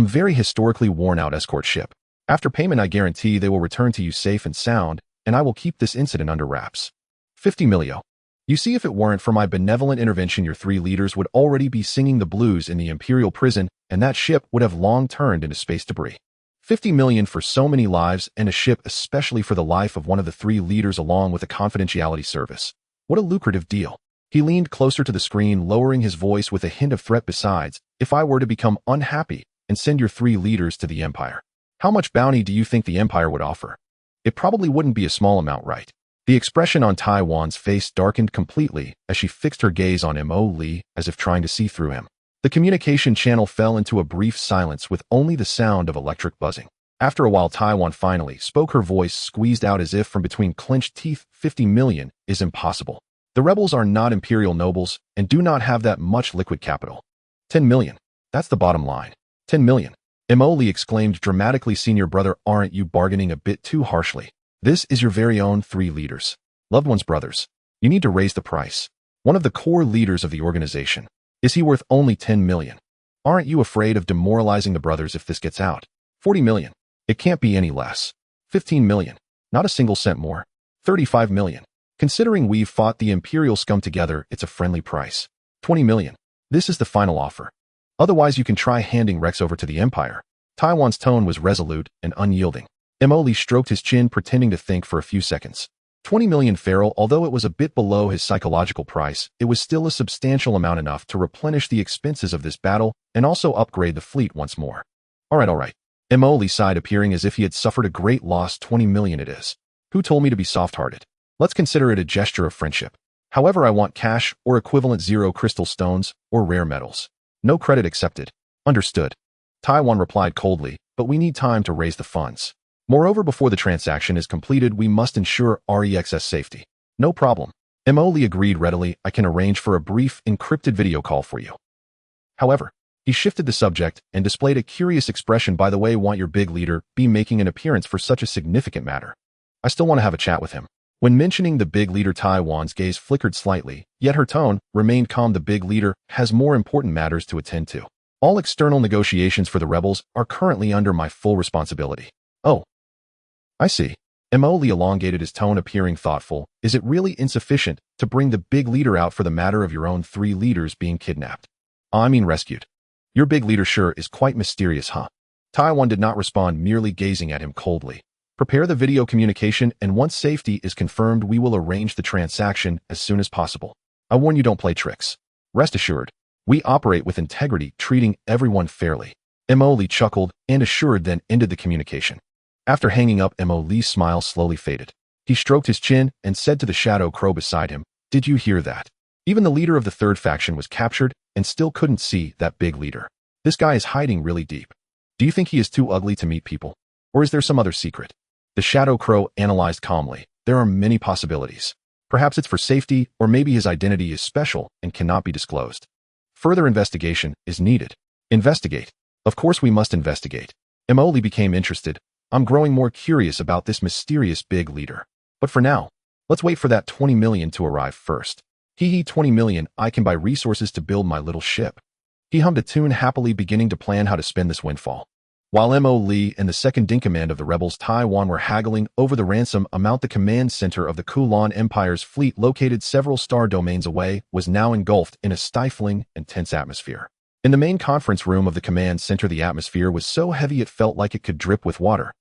Speaker 1: very historically worn-out escort ship. After payment, I guarantee they will return to you safe and sound, and I will keep this incident under wraps. 50 millio. You see, if it weren't for my benevolent intervention, your three leaders would already be singing the blues in the Imperial prison, and that ship would have long turned into space debris. 50 million for so many lives and a ship, especially for the life of one of the three leaders, along with a confidentiality service. What a lucrative deal. He leaned closer to the screen, lowering his voice with a hint of threat. Besides, if I were to become unhappy and send your three leaders to the Empire, how much bounty do you think the Empire would offer? It probably wouldn't be a small amount, right? The expression on Taiwan's face darkened completely as she fixed her gaze on Mo-Li, as if trying to see through him. The communication channel fell into a brief silence with only the sound of electric buzzing. After a while, Taiwan finally spoke, her voice squeezed out as if from between clenched teeth. 50 million is impossible. The rebels are not Imperial nobles and do not have that much liquid capital. 10 million. That's the bottom line. 10 million. Emily exclaimed dramatically. Senior brother, aren't you bargaining a bit too harshly? This is your very own three leaders. Loved ones, brothers. You need to raise the price. One of the core leaders of the organization. Is he worth only 10 million? Aren't you afraid of demoralizing the brothers if this gets out? 40 million. It can't be any less. 15 million. Not a single cent more. 35 million. Considering we've fought the Imperial scum together, it's a friendly price. 20 million. This is the final offer. Otherwise, you can try handing Rex over to the Empire. Taiwan's tone was resolute and unyielding. Emily stroked his chin, pretending to think for a few seconds. 20 million feral, although it was a bit below his psychological price, it was still a substantial amount, enough to replenish the expenses of this battle and also upgrade the fleet once more. All right. Emily sighed, appearing as if he had suffered a great loss. 20 million it is. Who told me to be soft-hearted? Let's consider it a gesture of friendship. However, I want cash or equivalent 0 crystal stones or rare metals. No credit accepted. Understood. Taiwan replied coldly, but we need time to raise the funds. Moreover, before the transaction is completed, we must ensure REX's safety. No problem. Emily agreed readily. I can arrange for a brief, encrypted video call for you. However, he shifted the subject and displayed a curious expression. By the way, want your big leader be making an appearance for such a significant matter? I still want to have a chat with him. When mentioning the big leader, Taiwan's gaze flickered slightly, yet her tone remained calm. The big leader has more important matters to attend to. All external negotiations for the rebels are currently under my full responsibility. Oh, I see. Emily elongated his tone, appearing thoughtful. Is it really insufficient to bring the big leader out for the matter of your own three leaders being kidnapped? I mean rescued. Your big leader sure is quite mysterious, huh? Taiwan did not respond, merely gazing at him coldly. Prepare the video communication, and once safety is confirmed, we will arrange the transaction as soon as possible. I warn you, don't play tricks. Rest assured, we operate with integrity, treating everyone fairly. Emily chuckled and assured, then ended the communication. After hanging up, Emily's smile slowly faded. He stroked his chin and said to the shadow crow beside him, "Did you hear that? Even the leader of the third faction was captured and still couldn't see that big leader. This guy is hiding really deep. Do you think he is too ugly to meet people? Or is there some other secret?" The shadow crow analyzed calmly. There are many possibilities. Perhaps it's for safety, or maybe his identity is special and cannot be disclosed. Further investigation is needed. Investigate. Of course we must investigate. Emily became interested. I'm growing more curious about this mysterious big leader. But for now, let's wait for that 20 million to arrive first. Hehe, 20 million, I can buy resources to build my little ship. He hummed a tune happily, beginning to plan how to spend this windfall. While Mo Li and the second-in-command of the rebels Taiwan were haggling over the ransom amount, the command center of the Kulon Empire's fleet, located several star domains away, was now engulfed in a stifling and tense atmosphere. In the main conference room of the command center, the atmosphere was so heavy it felt like it could drip with water.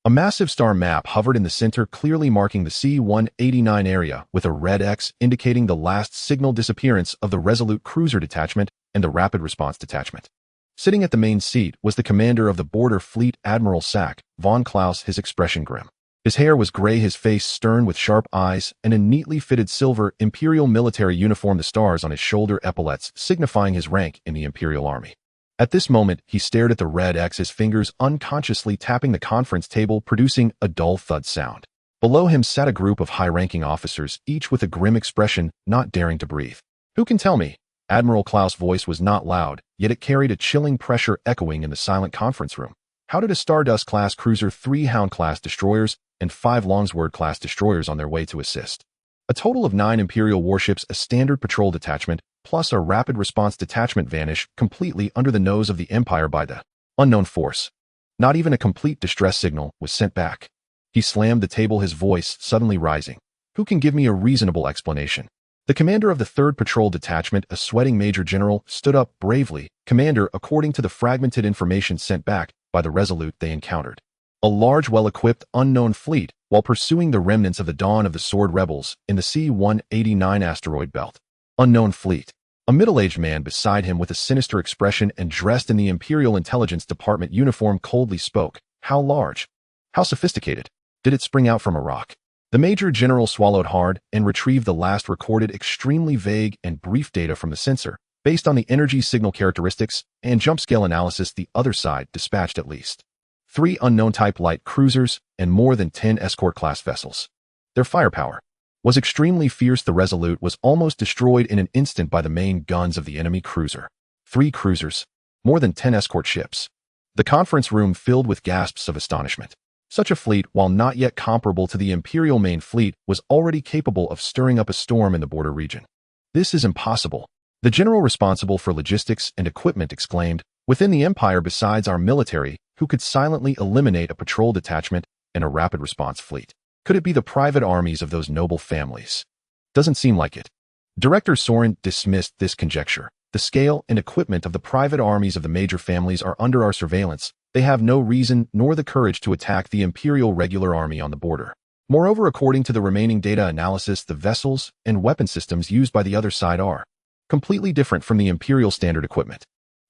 Speaker 1: A massive star map hovered in the center, clearly marking the C-189 area, with a red X indicating the last signal disappearance of the Resolute Cruiser Detachment and the Rapid Response Detachment. Sitting at the main seat was the commander of the border fleet, Admiral Sack von Klaus, his expression grim. His hair was gray, his face stern with sharp eyes, and a neatly fitted silver Imperial military uniform, the stars on his shoulder epaulets signifying his rank in the Imperial Army. At this moment, he stared at the red X, his fingers unconsciously tapping the conference table, producing a dull thud sound. Below him sat a group of high-ranking officers, each with a grim expression, not daring to breathe. Who can tell me? Admiral Klaus' voice was not loud, yet it carried a chilling pressure echoing in the silent conference room. How did a Stardust-class cruiser, 3 Hound-class destroyers, and 5 Longsword-class destroyers on their way to assist? A total of 9 Imperial warships, a standard patrol detachment, plus a rapid response detachment vanish completely under the nose of the Empire by the unknown force. Not even a complete distress signal was sent back. He slammed the table, his voice suddenly rising. Who can give me a reasonable explanation? The commander of the 3rd Patrol Detachment, a sweating Major General, stood up bravely. Commander, according to the fragmented information sent back by the Resolute, they encountered a large, well-equipped, unknown fleet while pursuing the remnants of the dawn of the Sword Rebels in the C-189 asteroid belt. Unknown fleet. A middle-aged man beside him with a sinister expression and dressed in the Imperial Intelligence Department uniform coldly spoke. How large? How sophisticated? Did it spring out from a rock? The Major General swallowed hard and retrieved the last recorded extremely vague and brief data from the sensor. Based on the energy signal characteristics and jump scale analysis, the other side dispatched at least 3 unknown-type light cruisers and more than 10 escort-class vessels. Their firepower was extremely fierce. The Resolute was almost destroyed in an instant by the main guns of the enemy cruiser. 3 cruisers, more than 10 escort ships. The conference room filled with gasps of astonishment. Such a fleet, while not yet comparable to the Imperial main fleet, was already capable of stirring up a storm in the border region. This is impossible. The general responsible for logistics and equipment exclaimed, within the Empire besides our military, who could silently eliminate a patrol detachment and a rapid response fleet? Could it be the private armies of those noble families? Doesn't seem like it. Director Soren dismissed this conjecture. The scale and equipment of the private armies of the major families are under our surveillance. They have no reason nor the courage to attack the Imperial regular army on the border. Moreover, according to the remaining data analysis, the vessels and weapon systems used by the other side are completely different from the Imperial standard equipment.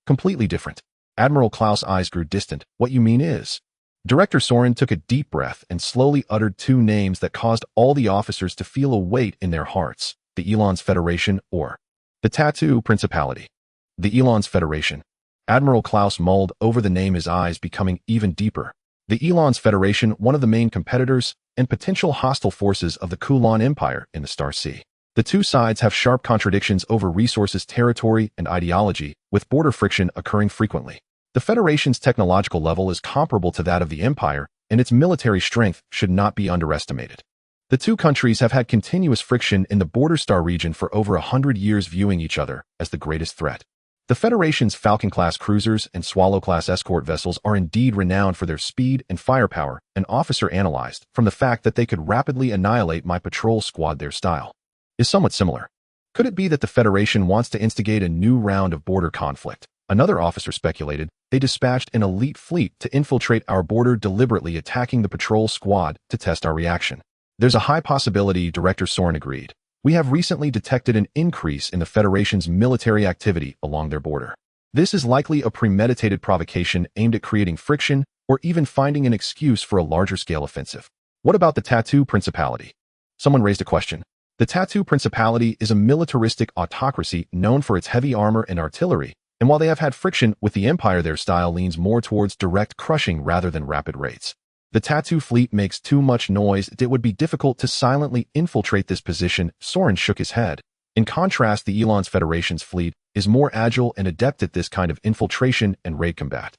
Speaker 1: Completely different. Admiral Klaus' eyes grew distant. What you mean is? Director Soren took a deep breath and slowly uttered 2 names that caused all the officers to feel a weight in their hearts. The Elon's Federation or the Tattoo Principality. The Elon's Federation. Admiral Klaus mulled over the name, his eyes becoming even deeper. The Elon's Federation, one of the main competitors and potential hostile forces of the Kulon Empire in the Star Sea. The 2 sides have sharp contradictions over resources, territory, and ideology, with border friction occurring frequently. The Federation's technological level is comparable to that of the Empire, and its military strength should not be underestimated. The 2 countries have had continuous friction in the border star region for over 100 years, viewing each other as the greatest threat. The Federation's Falcon-class cruisers and Swallow-class escort vessels are indeed renowned for their speed and firepower, an officer analyzed, from the fact that they could rapidly annihilate my patrol squad. Their style is somewhat similar. Could it be that the Federation wants to instigate a new round of border conflict? Another officer speculated. They dispatched an elite fleet to infiltrate our border, deliberately attacking the patrol squad to test our reaction. There's a high possibility, Director Soren agreed. We have recently detected an increase in the Federation's military activity along their border. This is likely a premeditated provocation aimed at creating friction or even finding an excuse for a larger-scale offensive. What about the Tattoo Principality? Someone raised a question. The Tattoo Principality is a militaristic autocracy known for its heavy armor and artillery, and while they have had friction with the Empire, their style leans more towards direct crushing rather than rapid raids. The Tattoo fleet makes too much noise. It would be difficult to silently infiltrate this position. Soren shook his head. In contrast, the Elon's Federation's fleet is more agile and adept at this kind of infiltration and raid combat.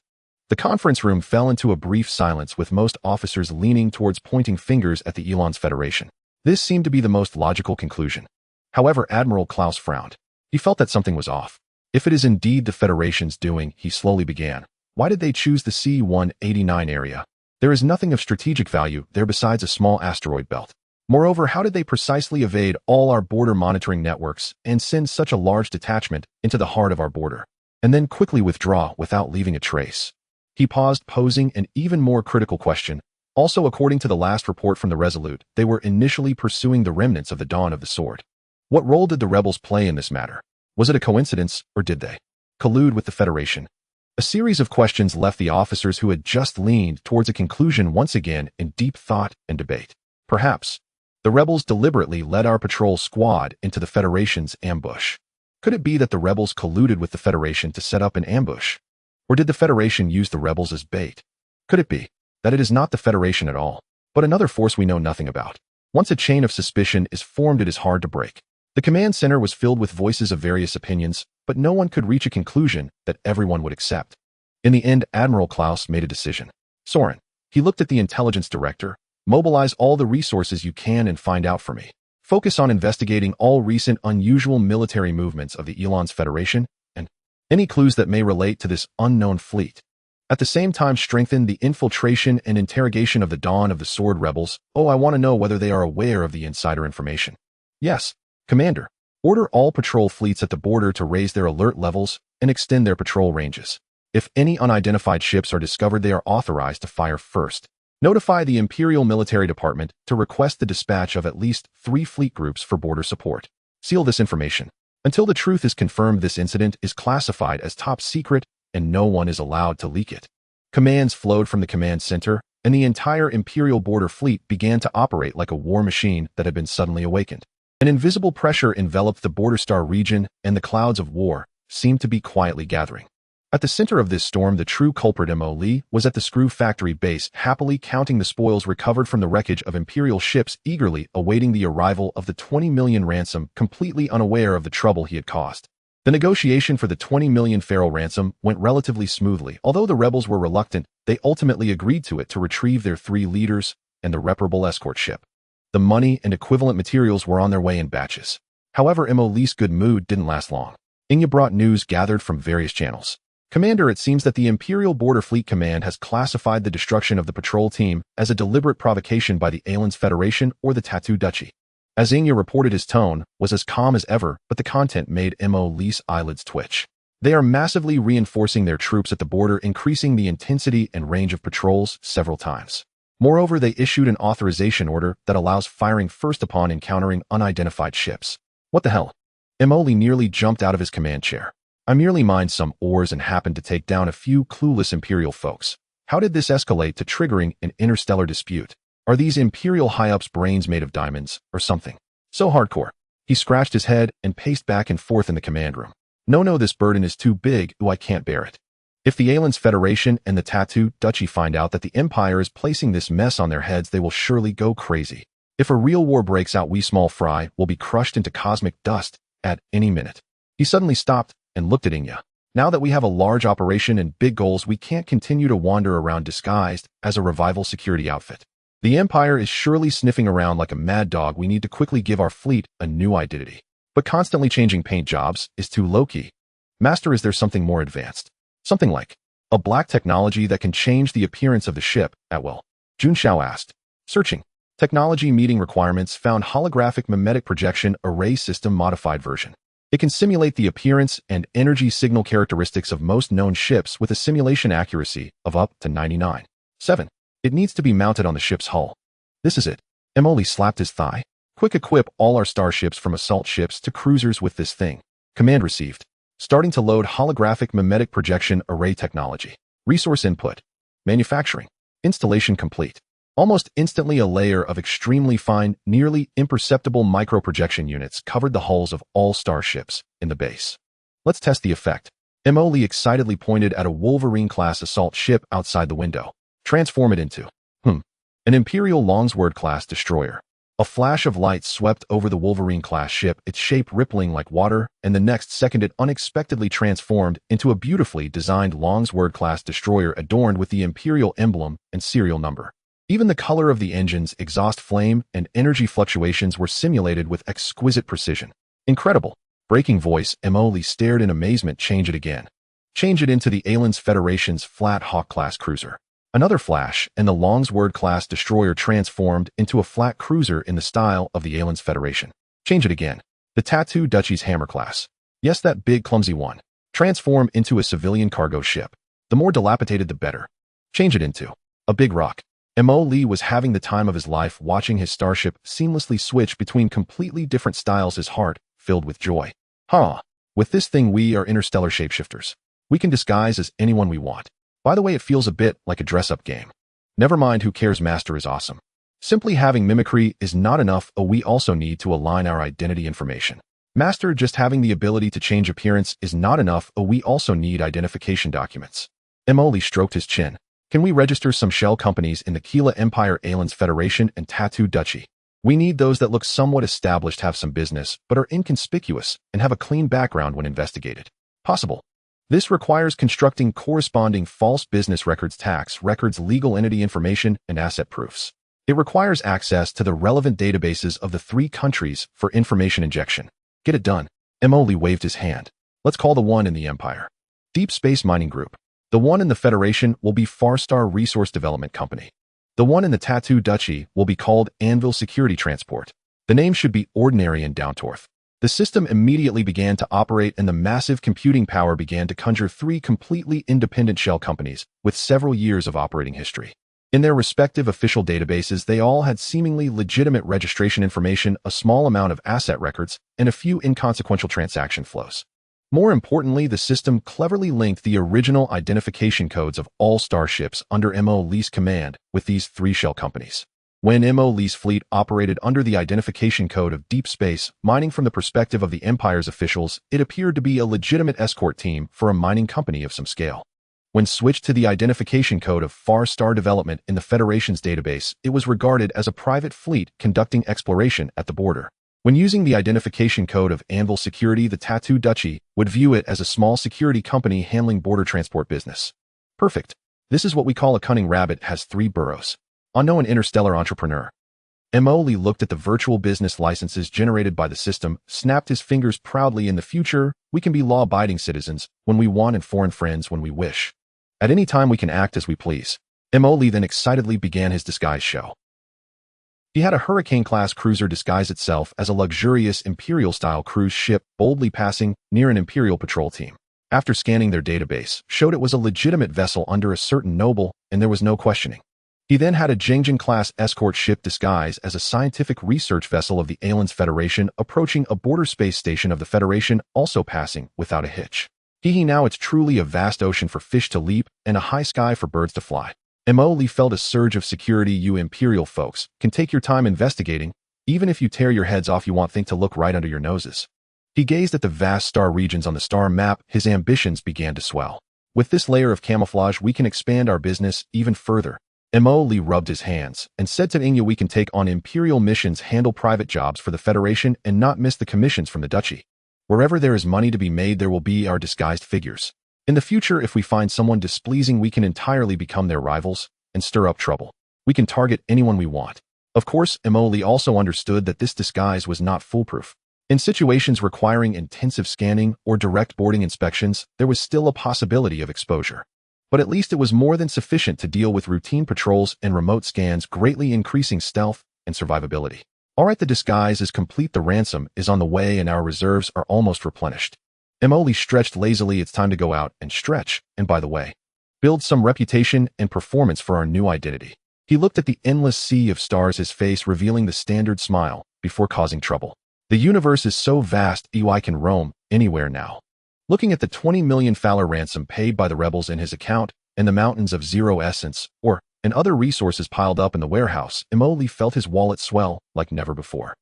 Speaker 1: The conference room fell into a brief silence with most officers leaning towards pointing fingers at the Elon's Federation. This seemed to be the most logical conclusion. However, Admiral Klaus frowned. He felt that something was off. If it is indeed the Federation's doing, he slowly began. Why did they choose the C-189 area? There is nothing of strategic value there besides a small asteroid belt. Moreover, how did they precisely evade all our border monitoring networks and send such a large detachment into the heart of our border, and then quickly withdraw without leaving a trace? He paused, posing an even more critical question. Also, according to the last report from the Resolute, they were initially pursuing the remnants of the Dawn of the Sword. What role did the rebels play in this matter? Was it a coincidence, or did they collude with the Federation? A series of questions left the officers who had just leaned towards a conclusion once again in deep thought and debate. Perhaps the rebels deliberately led our patrol squad into the Federation's ambush. Could it be that the rebels colluded with the Federation to set up an ambush? Or did the Federation use the rebels as bait? Could it be that it is not the Federation at all, but another force we know nothing about? Once a chain of suspicion is formed, it is hard to break. The command center was filled with voices of various opinions, but no one could reach a conclusion that everyone would accept. In the end, Admiral Klaus made a decision. Soren, he looked at the intelligence director. Mobilize all the resources you can and find out for me. Focus on investigating all recent unusual military movements of the Elon's Federation and any clues that may relate to this unknown fleet. At the same time, strengthen the infiltration and interrogation of the Dawn of the Sword rebels. Oh, I want to know whether they are aware of the insider information. Yes, Commander. Order all patrol fleets at the border to raise their alert levels and extend their patrol ranges. If any unidentified ships are discovered, they are authorized to fire first. Notify the Imperial Military Department to request the dispatch of at least 3 fleet groups for border support. Seal this information. Until the truth is confirmed, this incident is classified as top secret and no one is allowed to leak it. Commands flowed from the command center, and the entire Imperial border fleet began to operate like a war machine that had been suddenly awakened. An invisible pressure enveloped the border star region, and the clouds of war seemed to be quietly gathering. At the center of this storm, the true culprit Mo Li was at the screw factory base, happily counting the spoils recovered from the wreckage of Imperial ships, eagerly awaiting the arrival of the 20 million ransom, completely unaware of the trouble he had caused. The negotiation for the 20 million feral ransom went relatively smoothly. Although the rebels were reluctant, they ultimately agreed to it to retrieve their 3 leaders and the reparable escort ship. The money and equivalent materials were on their way in batches. However, Mo Li's good mood didn't last long. Inya brought news gathered from various channels. Commander, it seems that the Imperial Border Fleet Command has classified the destruction of the patrol team as a deliberate provocation by the Elon's Federation or the Tattoo Duchy. As Inya reported, his tone was as calm as ever, but the content made Mo Li's eyelids twitch. They are massively reinforcing their troops at the border, increasing the intensity and range of patrols several times. Moreover, they issued an authorization order that allows firing first upon encountering unidentified ships. What the hell? Mo Li nearly jumped out of his command chair. I merely mined some ores and happened to take down a few clueless Imperial folks. How did this escalate to triggering an interstellar dispute? Are these Imperial high-ups' brains made of diamonds, or something? So hardcore. He scratched his head and paced back and forth in the command room. No, this burden is too big. I can't bear it. If the Elon's Federation and the Tattoo Duchy find out that the Empire is placing this mess on their heads, they will surely go crazy. If a real war breaks out, we small fry will be crushed into cosmic dust at any minute. He suddenly stopped and looked at Inya. Now that we have a large operation and big goals, we can't continue to wander around disguised as a revival security outfit. The Empire is surely sniffing around like a mad dog. We need to quickly give our fleet a new identity. But constantly changing paint jobs is too low-key. Master, is there something more advanced? Something like a black technology that can change the appearance of the ship at will? Jun Xiao asked. Searching. Technology meeting requirements found holographic mimetic projection array system modified version. It can simulate the appearance and energy signal characteristics of most known ships with a simulation accuracy of up to 99.7. It needs to be mounted on the ship's hull. This is it. Mo Li slapped his thigh. Quick, equip all our starships from assault ships to cruisers with this thing. Command received. Starting to load holographic mimetic projection array technology. Resource input. Manufacturing. Installation complete. Almost instantly, a layer of extremely fine, nearly imperceptible micro-projection units covered the hulls of all starships in the base. Let's test the effect. Mo Li excitedly pointed at a Wolverine-class assault ship outside the window. Transform it into, an Imperial Longsword-class destroyer. A flash of light swept over the Wolverine-class ship, its shape rippling like water, and the next second it unexpectedly transformed into a beautifully designed Longsword-class destroyer adorned with the Imperial emblem and serial number. Even the color of the engine's exhaust flame and energy fluctuations were simulated with exquisite precision. Incredible. Breaking voice, Emily stared in amazement. Change it again. Change it into the Aliens Federation's Flat Hawk-class cruiser. Another flash, and the Longsword-class destroyer transformed into a flat cruiser in the style of the Aliens Federation. Change it again. The Tattoo Duchy's Hammer class. Yes, that big clumsy one. Transform into a civilian cargo ship. The more dilapidated the better. Change it into a big rock. Mo Lee was having the time of his life watching his starship seamlessly switch between completely different styles, his heart filled with joy. With this thing we are interstellar shapeshifters. We can disguise as anyone we want. By the way, it feels a bit like a dress-up game. Never mind who cares, Master is awesome. Simply having mimicry is not enough, we also need to align our identity information. Master, just having the ability to change appearance is not enough, we also need identification documents. Emoli stroked his chin. Can we register some shell companies in the Keela Empire, Aliens Federation, and Tattoo Duchy? We need those that look somewhat established, have some business, but are inconspicuous, and have a clean background when investigated. Possible. This requires constructing corresponding false business records, tax records, legal entity information, and asset proofs. It requires access to the relevant databases of the 3 countries for information injection. Get it done. Emoli waved his hand. Let's call the one in the Empire Deep Space Mining Group. The one in the Federation will be Farstar Resource Development Company. The one in the Tattoo Duchy will be called Anvil Security Transport. The name should be ordinary and down to earth. The system immediately began to operate, and the massive computing power began to conjure 3 completely independent shell companies with several years of operating history. In their respective official databases, they all had seemingly legitimate registration information, a small amount of asset records, and a few inconsequential transaction flows. More importantly, the system cleverly linked the original identification codes of all starships under M.O. Lee's command with these 3 shell companies. When M.O. Lee's fleet operated under the identification code of Deep Space Mining, from the perspective of the Empire's officials, it appeared to be a legitimate escort team for a mining company of some scale. When switched to the identification code of Farstar Development in the Federation's database, it was regarded as a private fleet conducting exploration at the border. When using the identification code of Anvil Security, the Tattoo Duchy would view it as a small security company handling border transport business. Perfect. This is what we call a cunning rabbit has 3 burrows. Unknown interstellar entrepreneur. Emoli looked at the virtual business licenses generated by the system, snapped his fingers proudly. In the future, we can be law-abiding citizens when we want and foreign friends when we wish. At any time we can act as we please. Emoli then excitedly began his disguise show. He had a Hurricane-class cruiser disguise itself as a luxurious Imperial-style cruise ship, boldly passing near an Imperial patrol team. After scanning their database, showed it was a legitimate vessel under a certain noble, and there was no questioning. He then had a Zhengzhen-class escort ship disguise as a scientific research vessel of the Aliens Federation approaching a border space station of the Federation, also passing without a hitch. Now it's truly a vast ocean for fish to leap and a high sky for birds to fly. Emoli felt a surge of security. You Imperial folks can take your time investigating. Even if you tear your heads off, you want things to look right under your noses. He gazed at the vast star regions on the star map. His ambitions began to swell. With this layer of camouflage, we can expand our business even further. Emoli rubbed his hands and said to Inya, we can take on Imperial missions, handle private jobs for the Federation, and not miss the commissions from the Duchy. Wherever there is money to be made, there will be our disguised figures. In the future, if we find someone displeasing, we can entirely become their rivals and stir up trouble. We can target anyone we want. Of course, Emoli also understood that this disguise was not foolproof. In situations requiring intensive scanning or direct boarding inspections, there was still a possibility of exposure. But at least it was more than sufficient to deal with routine patrols and remote scans, greatly increasing stealth and survivability. Alright, the disguise is complete, the ransom is on the way, and our reserves are almost replenished. Emoli stretched lazily. It's time to go out and stretch, and by the way, build some reputation and performance for our new identity. He looked at the endless sea of stars, his face revealing the standard smile before causing trouble. The universe is so vast, I can roam anywhere now. Looking at the 20 million Fowler ransom paid by the rebels in his account and the mountains of zero essence, and other resources piled up in the warehouse, Emoli felt his wallet swell like never before.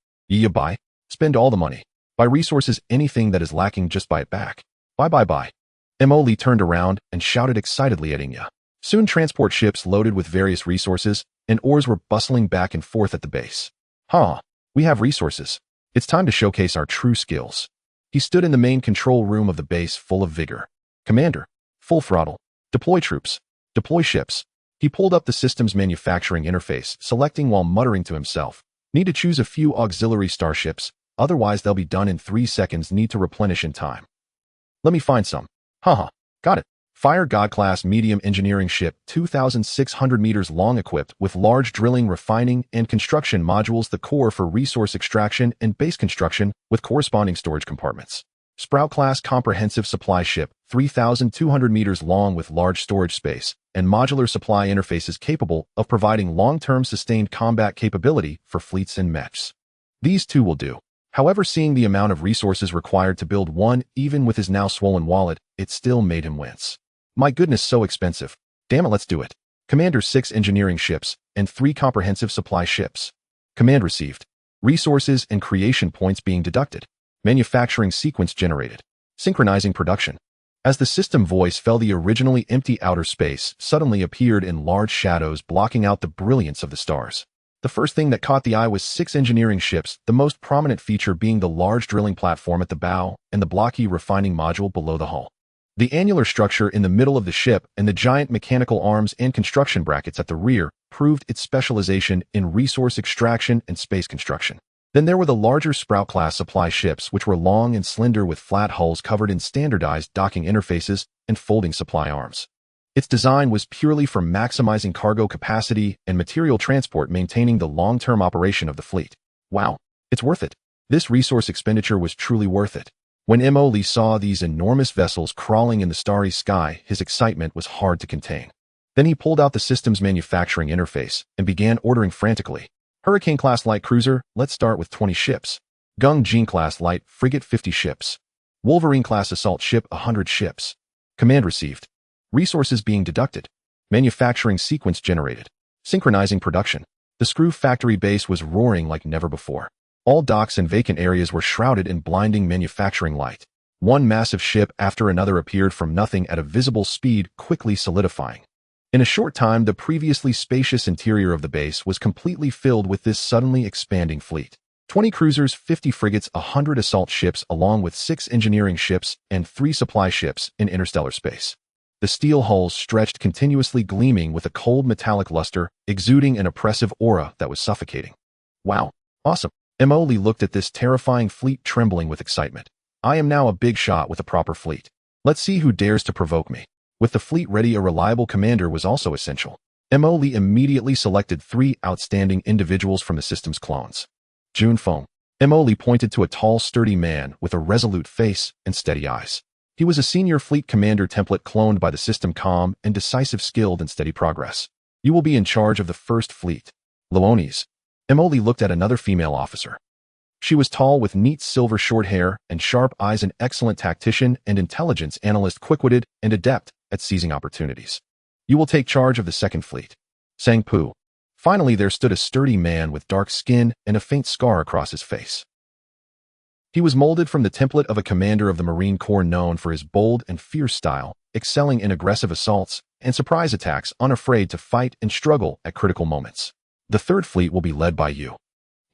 Speaker 1: Buy? Spend all the money. Buy resources, anything that is lacking, just buy it back. Buy. Emoli turned around and shouted excitedly at Inya. Soon transport ships loaded with various resources and ores were bustling back and forth at the base. We have resources. It's time to showcase our true skills. He stood in the main control room of the base full of vigor. Commander, full throttle. Deploy troops. Deploy ships. He pulled up the system's manufacturing interface, selecting while muttering to himself. Need to choose a few auxiliary starships, otherwise they'll be done in 3 seconds. Need to replenish in time. Let me find some. Haha, got it. Fire God-class medium engineering ship, 2,600 meters long, equipped with large drilling, refining, and construction modules, the core for resource extraction and base construction with corresponding storage compartments. Sprout-class comprehensive supply ship, 3,200 meters long with large storage space and modular supply interfaces capable of providing long-term sustained combat capability for fleets and mechs. These two will do. However, seeing the amount of resources required to build one, even with his now swollen wallet, it still made him wince. My goodness, so expensive. Damn it, let's do it. Commander, 6 engineering ships and 3 comprehensive supply ships. Command received. Resources and creation points being deducted. Manufacturing sequence generated. Synchronizing production. As the system voice fell, the originally empty outer space suddenly appeared in large shadows, blocking out the brilliance of the stars. The first thing that caught the eye was 6 engineering ships, the most prominent feature being the large drilling platform at the bow and the blocky refining module below the hull. The annular structure in the middle of the ship and the giant mechanical arms and construction brackets at the rear proved its specialization in resource extraction and space construction. Then there were the larger Sprout-class supply ships, which were long and slender with flat hulls covered in standardized docking interfaces and folding supply arms. Its design was purely for maximizing cargo capacity and material transport, maintaining the long-term operation of the fleet. Wow, it's worth it. This resource expenditure was truly worth it. When Mo saw these enormous vessels crawling in the starry sky, his excitement was hard to contain. Then he pulled out the system's manufacturing interface and began ordering frantically. Hurricane-class light cruiser, let's start with 20 ships. Gung Jin-class light frigate, 50 ships. Wolverine-class assault ship, 100 ships. Command received. Resources being deducted. Manufacturing sequence generated. Synchronizing production. The screw factory base was roaring like never before. All docks and vacant areas were shrouded in blinding manufacturing light. One massive ship after another appeared from nothing at a visible speed, quickly solidifying. In a short time, the previously spacious interior of the base was completely filled with this suddenly expanding fleet. 20 cruisers, 50 frigates, 100 assault ships, along with 6 engineering ships and 3 supply ships in interstellar space. The steel hulls stretched continuously, gleaming with a cold metallic luster, exuding an oppressive aura that was suffocating. Wow, awesome. Mo looked at this terrifying fleet, trembling with excitement. I am now a big shot with a proper fleet. Let's see who dares to provoke me. With the fleet ready, a reliable commander was also essential. Mo immediately selected 3 outstanding individuals from the system's clones. Junfeng. Mo pointed to a tall, sturdy man with a resolute face and steady eyes. He was a senior fleet commander template cloned by the system, calm and decisive, skilled and steady progress. You will be in charge of the first fleet. Leonis. Mo looked at another female officer. She was tall with neat silver short hair and sharp eyes, an excellent tactician and intelligence analyst, quick-witted and adept at seizing opportunities. You will take charge of the second fleet. Sang Pu. Finally, there stood a sturdy man with dark skin and a faint scar across his face. He was molded from the template of a commander of the Marine Corps, known for his bold and fierce style, excelling in aggressive assaults and surprise attacks, unafraid to fight and struggle at critical moments. The third fleet will be led by you.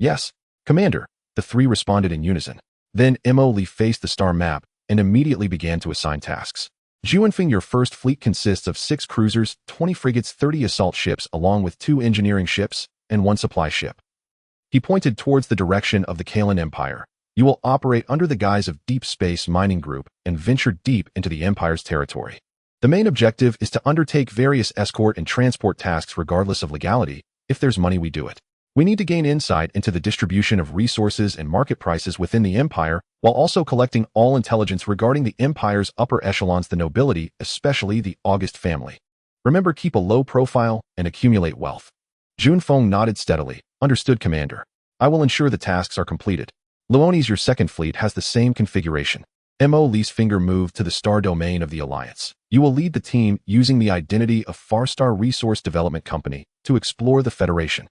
Speaker 1: Yes, Commander, the 3 responded in unison. Then Mo faced the star map and immediately began to assign tasks. Junfeng, your first fleet consists of 6 cruisers, 20 frigates, 30 assault ships, along with 2 engineering ships and 1 supply ship. He pointed towards the direction of the Kalan Empire. You will operate under the guise of Deep Space Mining Group and venture deep into the Empire's territory. The main objective is to undertake various escort and transport tasks regardless of legality. If there's money, we do it. We need to gain insight into the distribution of resources and market prices within the Empire, while also collecting all intelligence regarding the Empire's upper echelons, the nobility, especially the August family. Remember, keep a low profile and accumulate wealth. Junfeng nodded steadily. Understood, Commander. I will ensure the tasks are completed. Leonis, your second fleet has the same configuration. Mo's finger moved to the star domain of the Alliance. You will lead the team using the identity of Farstar Resource Development Company to explore the Federation.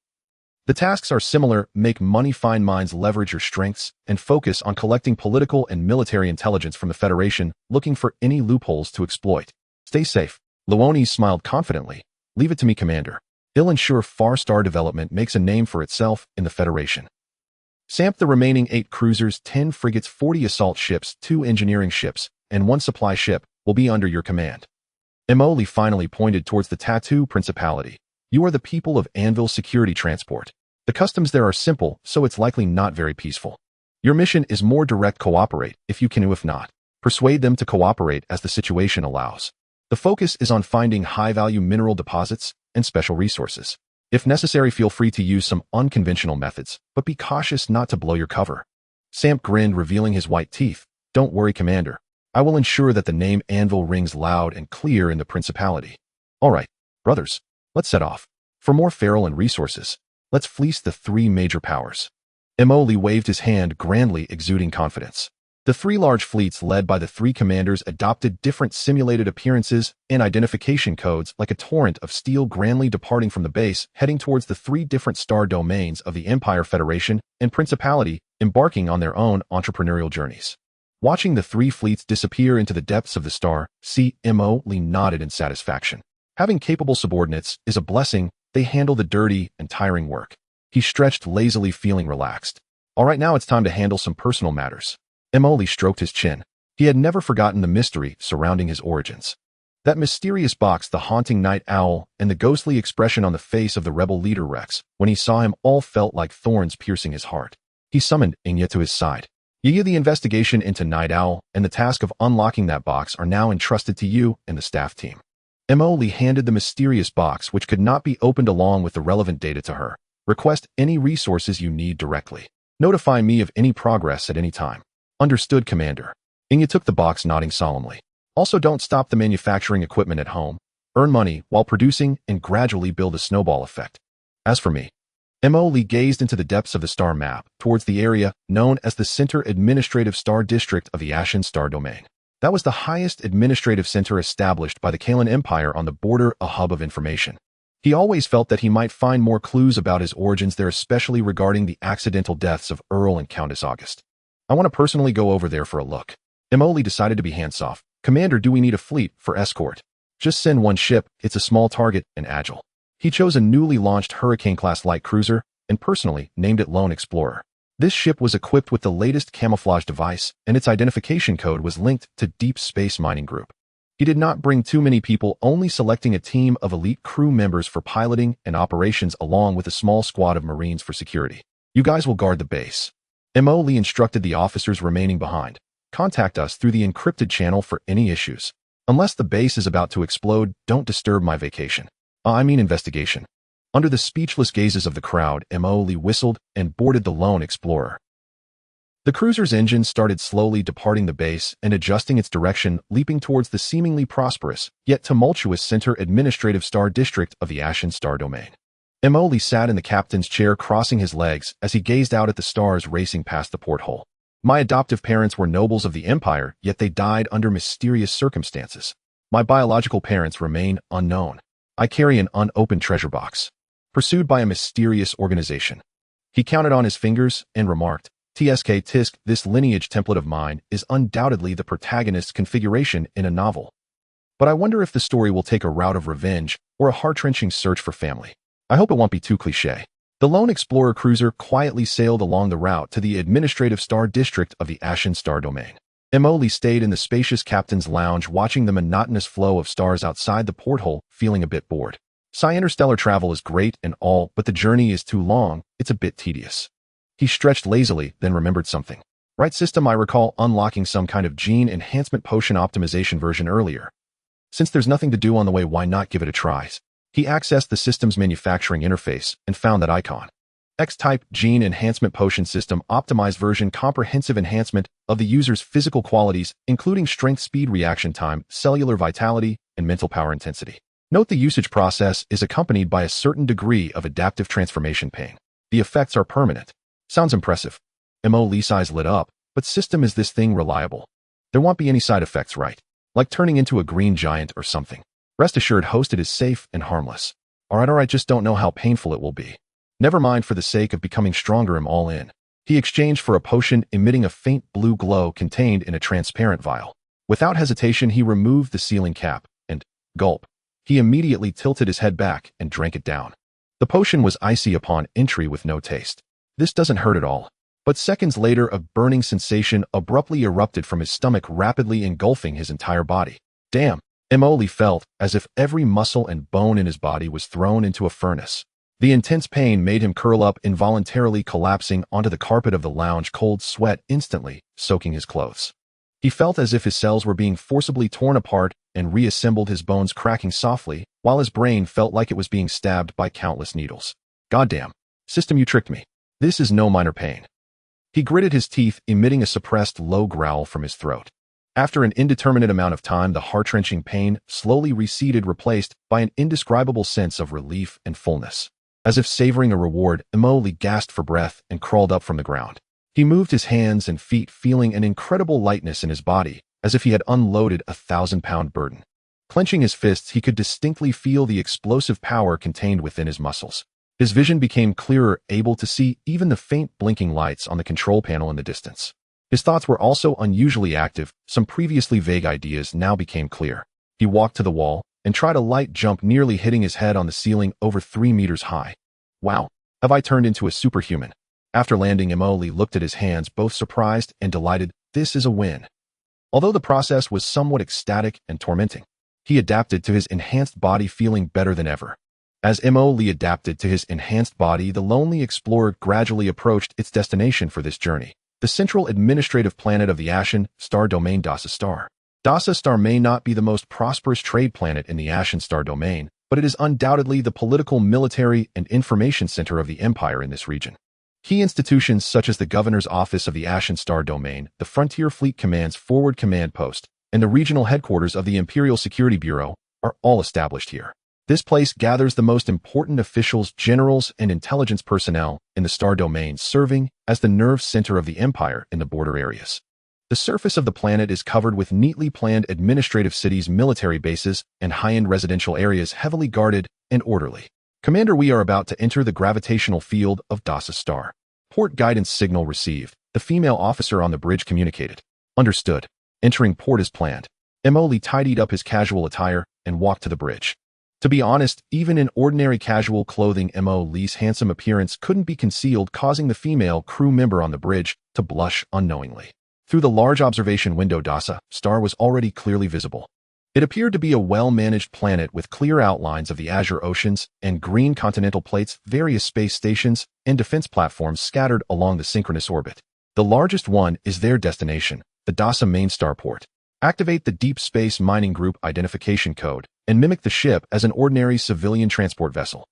Speaker 1: The tasks are similar: make money, find mines, leverage your strengths, and focus on collecting political and military intelligence from the Federation, looking for any loopholes to exploit. Stay safe. Leonis smiled confidently. Leave it to me, Commander. I'll ensure Farstar Development makes a name for itself in the Federation. Samp the remaining 8 cruisers, 10 frigates, 40 assault ships, 2 engineering ships, and 1 supply ship will be under your command. Emoli finally pointed towards the Tattoo Principality. You are the people of Anvil Security Transport. The customs there are simple, so it's likely not very peaceful. Your mission is more direct: cooperate, if you can, if not, persuade them to cooperate as the situation allows. The focus is on finding high-value mineral deposits and special resources. If necessary, feel free to use some unconventional methods, but be cautious not to blow your cover. Samp grinned, revealing his white teeth. Don't worry, Commander. I will ensure that the name Anvil rings loud and clear in the Principality. All right, brothers, let's set off. For more feral and resources, let's fleece the 3 major powers. Emoli waved his hand grandly, exuding confidence. The 3 large fleets led by the 3 commanders adopted different simulated appearances and identification codes like a torrent of steel, grandly departing from the base, heading towards the 3 different star domains of the Empire, Federation, and Principality, embarking on their own entrepreneurial journeys. Watching the 3 fleets disappear into the depths of the star, Emoli nodded in satisfaction. Having capable subordinates is a blessing. They handle the dirty and tiring work. He stretched lazily, feeling relaxed. All right, now it's time to handle some personal matters. Emoli stroked his chin. He had never forgotten the mystery surrounding his origins. That mysterious box, the haunting night owl, and the ghostly expression on the face of the rebel leader Rex when he saw him all felt like thorns piercing his heart. He summoned Xihe to his side. Xihe, the investigation into Night Owl and the task of unlocking that box are now entrusted to you and the staff team. Emoli handed the mysterious box, which could not be opened, along with the relevant data to her. Request any resources you need directly. Notify me of any progress at any time. Understood, Commander. Xihe took the box, nodding solemnly. Also, don't stop the manufacturing equipment at home. Earn money while producing and gradually build a snowball effect. As for me, Emoli gazed into the depths of the star map, towards the area known as the Center Administrative Star District of the Ashen Star Domain. That was the highest administrative center established by the Kalan Empire on the border, a hub of information. He always felt that he might find more clues about his origins there, especially regarding the accidental deaths of Earl and Countess August. I want to personally go over there for a look. Emoli decided to be hands-off. Commander, do we need a fleet for escort? Just send 1 ship. It's a small target and agile. He chose a newly launched Hurricane-class light cruiser and personally named it Lone Explorer. This ship was equipped with the latest camouflage device, and its identification code was linked to Deep Space Mining Group. He did not bring too many people, only selecting a team of elite crew members for piloting and operations, along with a small squad of Marines for security. You guys will guard the base. Emoli instructed the officers remaining behind. Contact us through the encrypted channel for any issues. Unless the base is about to explode, don't disturb my vacation. Investigation. Under the speechless gazes of the crowd, Emoli whistled and boarded the Lone Explorer. The cruiser's engine started slowly departing the base and adjusting its direction, leaping towards the seemingly prosperous, yet tumultuous Center Administrative Star District of the Ashen Star Domain. Emoli sat in the captain's chair, crossing his legs as he gazed out at the stars racing past the porthole. My adoptive parents were nobles of the Empire, yet they died under mysterious circumstances. My biological parents remain unknown. I carry an unopened treasure box, pursued by a mysterious organization. He counted on his fingers and remarked, Tisk, this lineage template of mine is undoubtedly the protagonist's configuration in a novel. But I wonder if the story will take a route of revenge or a heart-wrenching search for family. I hope it won't be too cliché. The Lone Explorer cruiser quietly sailed along the route to the Administrative Star District of the Ashen Star Domain. Emoli stayed in the spacious captain's lounge, watching the monotonous flow of stars outside the porthole, feeling a bit bored. Interstellar travel is great and all, but the journey is too long. It's a bit tedious. He stretched lazily, then remembered something. Right system, I recall unlocking some kind of gene enhancement potion optimization version earlier. Since there's nothing to do on the way, why not give it a try? He accessed the system's manufacturing interface and found that icon. X-type gene enhancement potion system optimized version, comprehensive enhancement of the user's physical qualities, including strength, speed, reaction time, cellular vitality, and mental power intensity. Note the usage process is accompanied by a certain degree of adaptive transformation pain. The effects are permanent. Sounds impressive. Emoli's eyes lit up, but system, is this thing reliable? There won't be any side effects, right? Like turning into a green giant or something. Rest assured, hosted is safe and harmless. Alright, just don't know how painful it will be. Never mind, for the sake of becoming stronger, I'm all in. He exchanged for a potion emitting a faint blue glow contained in a transparent vial. Without hesitation, he removed the sealing cap, and, gulp, he immediately tilted his head back and drank it down. The potion was icy upon entry with no taste. This doesn't hurt at all. But seconds later, a burning sensation abruptly erupted from his stomach, rapidly engulfing his entire body. Damn, Imoli felt as if every muscle and bone in his body was thrown into a furnace. The intense pain made him curl up, involuntarily collapsing onto the carpet of the lounge, cold sweat instantly soaking his clothes. He felt as if his cells were being forcibly torn apart and reassembled, his bones cracking softly, while his brain felt like it was being stabbed by countless needles. Goddamn. System, you tricked me. This is no minor pain. He gritted his teeth, emitting a suppressed low growl from his throat. After an indeterminate amount of time, the heart-wrenching pain slowly receded, replaced by an indescribable sense of relief and fullness. As if savoring a reward, Imoli gasped for breath and crawled up from the ground. He moved his hands and feet, feeling an incredible lightness in his body, as if he had unloaded a 1,000-pound burden. Clenching his fists, he could distinctly feel the explosive power contained within his muscles. His vision became clearer, able to see even the faint blinking lights on the control panel in the distance. His thoughts were also unusually active. Some previously vague ideas now became clear. He walked to the wall and tried a light jump, nearly hitting his head on the ceiling over 3 meters high. Wow, have I turned into a superhuman? After landing, Imoli looked at his hands, both surprised and delighted. This is a win. Although the process was somewhat ecstatic and tormenting, he adapted to his enhanced body, feeling better than ever. As Imoli adapted to his enhanced body, the lonely explorer gradually approached its destination for this journey, the central administrative planet of the Ashen Star Domain, Dasa Star. Dasa Star may not be the most prosperous trade planet in the Ashen Star Domain, but it is undoubtedly the political, military, and information center of the Empire in this region. Key institutions such as the Governor's Office of the Ashen Star Domain, the Frontier Fleet Command's Forward Command Post, and the regional headquarters of the Imperial Security Bureau are all established here. This place gathers the most important officials, generals, and intelligence personnel in the Star Domain, serving as the nerve center of the Empire in the border areas. The surface of the planet is covered with neatly planned administrative cities, military bases, and high-end residential areas, heavily guarded and orderly. Commander, we are about to enter the gravitational field of Dasa Star. Port guidance signal received. The female officer on the bridge communicated. Understood. Entering port as planned. Imoli tidied up his casual attire and walked to the bridge. To be honest, even in ordinary casual clothing, Imoli's handsome appearance couldn't be concealed, causing the female crew member on the bridge to blush unknowingly. Through the large observation window, Dasa Star was already clearly visible. It appeared to be a well-managed planet with clear outlines of the azure oceans and green continental plates, various space stations, and defense platforms scattered along the synchronous orbit. The largest one is their destination, the Dasa main starport. Activate the Deep Space Mining Group identification code and mimic the ship as an ordinary civilian transport vessel.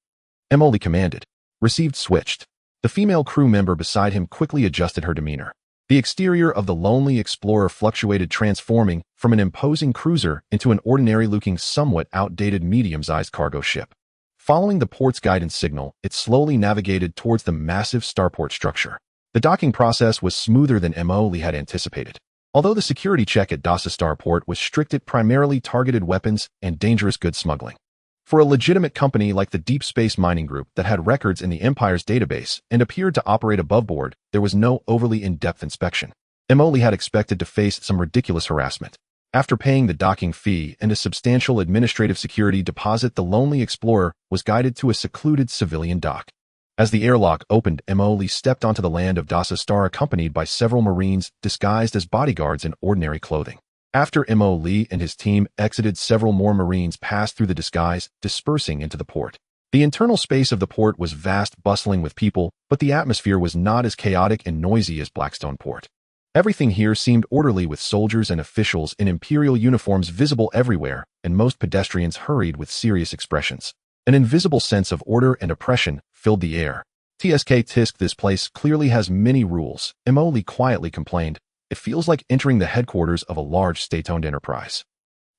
Speaker 1: Imoli commanded. Received. Switched. The female crew member beside him quickly adjusted her demeanor. The exterior of the lonely explorer fluctuated, transforming from an imposing cruiser into an ordinary-looking, somewhat outdated medium-sized cargo ship. Following the port's guidance signal, it slowly navigated towards the massive starport structure. The docking process was smoother than Imoli had anticipated. Although the security check at Dasa Starport was strict, it primarily targeted weapons and dangerous goods smuggling. For a legitimate company like the Deep Space Mining Group that had records in the Empire's database and appeared to operate above board, there was no overly in-depth inspection. Imoli had expected to face some ridiculous harassment. After paying the docking fee and a substantial administrative security deposit, the lonely explorer was guided to a secluded civilian dock. As the airlock opened, Imoli stepped onto the land of Dasa Star, accompanied by several Marines disguised as bodyguards in ordinary clothing. After Imoli and his team exited, several more Marines passed through the disguise, dispersing into the port. The internal space of the port was vast, bustling with people, but the atmosphere was not as chaotic and noisy as Blackstone Port. Everything here seemed orderly, with soldiers and officials in imperial uniforms visible everywhere, and most pedestrians hurried with serious expressions. An invisible sense of order and oppression filled the air. Tisk, this place clearly has many rules, Imoli quietly complained. It feels like entering the headquarters of a large state-owned enterprise.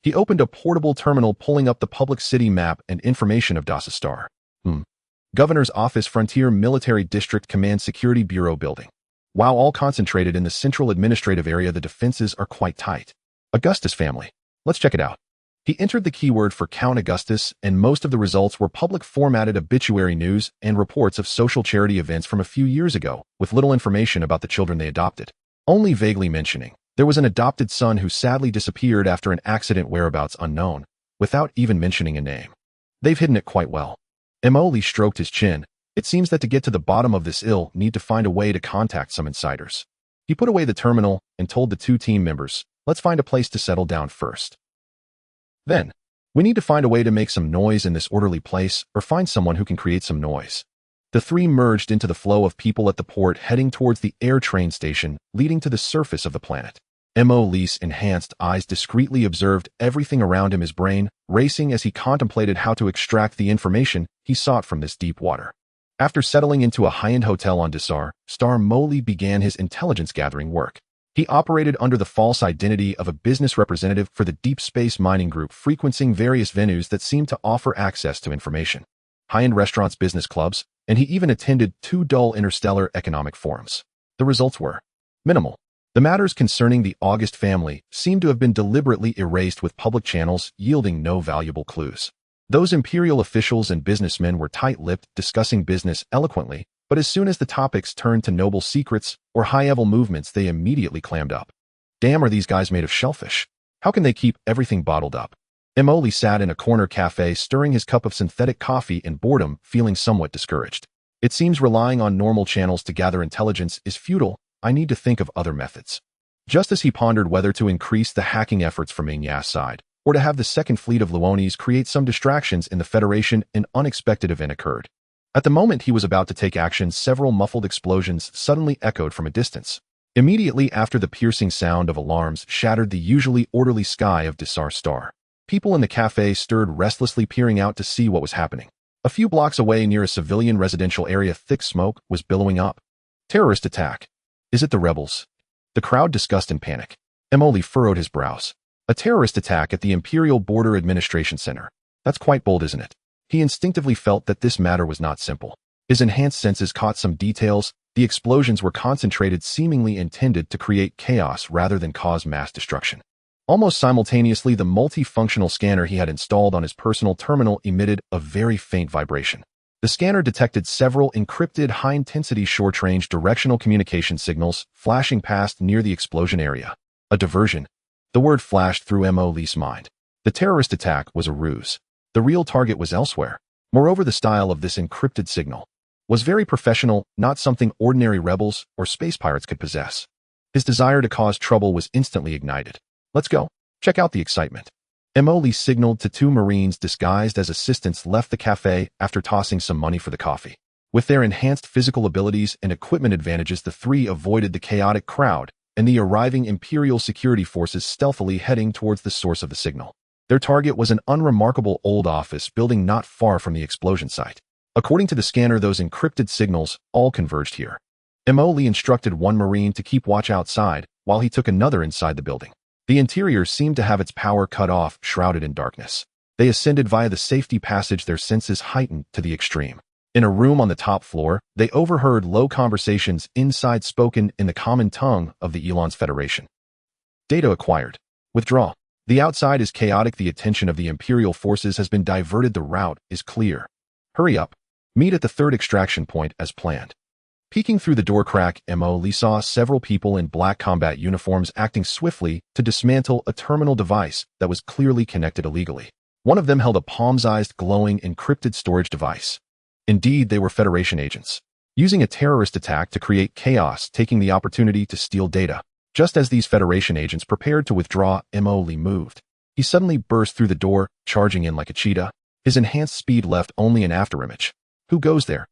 Speaker 1: He opened a portable terminal, pulling up the public city map and information of Dasa Star. Governor's Office, Frontier Military District Command Security Bureau building. While all concentrated in the central administrative area, the defenses are quite tight. Augustus family. Let's check it out. He entered the keyword for Count Augustus, and most of the results were public formatted obituary news and reports of social charity events from a few years ago, with little information about the children they adopted. Only vaguely mentioning there was an adopted son who sadly disappeared after an accident, whereabouts unknown, without even mentioning a name. They've hidden it quite well. Imoli stroked his chin, It seems that to get to the bottom of this need to find a way to contact some insiders. He put away the terminal and told the two team members, let's find a place to settle down first. Then, we need to find a way to make some noise in this orderly place or find someone who can create some noise. The three merged into the flow of people at the port heading towards the air train station leading to the surface of the planet. Lee's enhanced eyes discreetly observed everything around him, his brain racing as he contemplated how to extract the information he sought from this deep water. After settling into a high-end hotel on Desar, Lee began his intelligence-gathering work. He operated under the false identity of a business representative for the Deep Space Mining Group, frequenting various venues that seemed to offer access to information. High-end restaurants, business clubs, and he even attended 2 dull interstellar economic forums. The results were minimal. The matters concerning the August family seemed to have been deliberately erased with public channels, yielding no valuable clues. Those imperial officials and businessmen were tight-lipped, discussing business eloquently, but as soon as the topics turned to noble secrets or high-level movements, they immediately clammed up. Damn, are these guys made of shellfish? How can they keep everything bottled up? Lee sat in a corner cafe stirring his cup of synthetic coffee in boredom, feeling somewhat discouraged. It seems relying on normal channels to gather intelligence is futile. I need to think of other methods. Just as he pondered whether to increase the hacking efforts from Xianxia's side, or to have the second fleet of Luonis create some distractions in the Federation, an unexpected event occurred. At the moment he was about to take action, several muffled explosions suddenly echoed from a distance. Immediately after, the piercing sound of alarms shattered the usually orderly sky of Desar Star. People in the cafe stirred restlessly, peering out to see what was happening. A few blocks away, near a civilian residential area, thick smoke was billowing up. Terrorist attack. Is it the rebels? The crowd discussed in panic. Lee furrowed his brows. A terrorist attack at the Imperial Border Administration Center. That's quite bold, isn't it? He instinctively felt that this matter was not simple. His enhanced senses caught some details. The explosions were concentrated, seemingly intended to create chaos rather than cause mass destruction. Almost simultaneously, the multifunctional scanner he had installed on his personal terminal emitted a very faint vibration. The scanner detected several encrypted high-intensity short-range directional communication signals flashing past near the explosion area. A diversion. The word flashed through Lee's mind. The terrorist attack was a ruse. The real target was elsewhere. Moreover, the style of this encrypted signal was very professional, not something ordinary rebels or space pirates could possess. His desire to cause trouble was instantly ignited. Let's go. Check out the excitement. Lee signaled to 2 Marines disguised as assistants, left the cafe after tossing some money for the coffee. With their enhanced physical abilities and equipment advantages, the 3 avoided the chaotic crowd and the arriving Imperial security forces, stealthily heading towards the source of the signal. Their target was an unremarkable old office building not far from the explosion site. According to the scanner, those encrypted signals all converged here. Lee instructed 1 Marine to keep watch outside while he took another inside the building. The interior seemed to have its power cut off, shrouded in darkness. They ascended via the safety passage, their senses heightened to the extreme. In a room on the top floor, they overheard low conversations inside, spoken in the common tongue of the Elon's Federation. Data acquired. Withdraw. The outside is chaotic. The attention of the Imperial forces has been diverted. The route is clear. Hurry up. Meet at the 3rd extraction point as planned. Peeking through the door crack, Lee saw several people in black combat uniforms acting swiftly to dismantle a terminal device that was clearly connected illegally. One of them held a palm-sized, glowing, encrypted storage device. Indeed, they were Federation agents, using a terrorist attack to create chaos, taking the opportunity to steal data. Just as these Federation agents prepared to withdraw, Lee moved. He suddenly burst through the door, charging in like a cheetah. His enhanced speed left only an afterimage. Who goes there?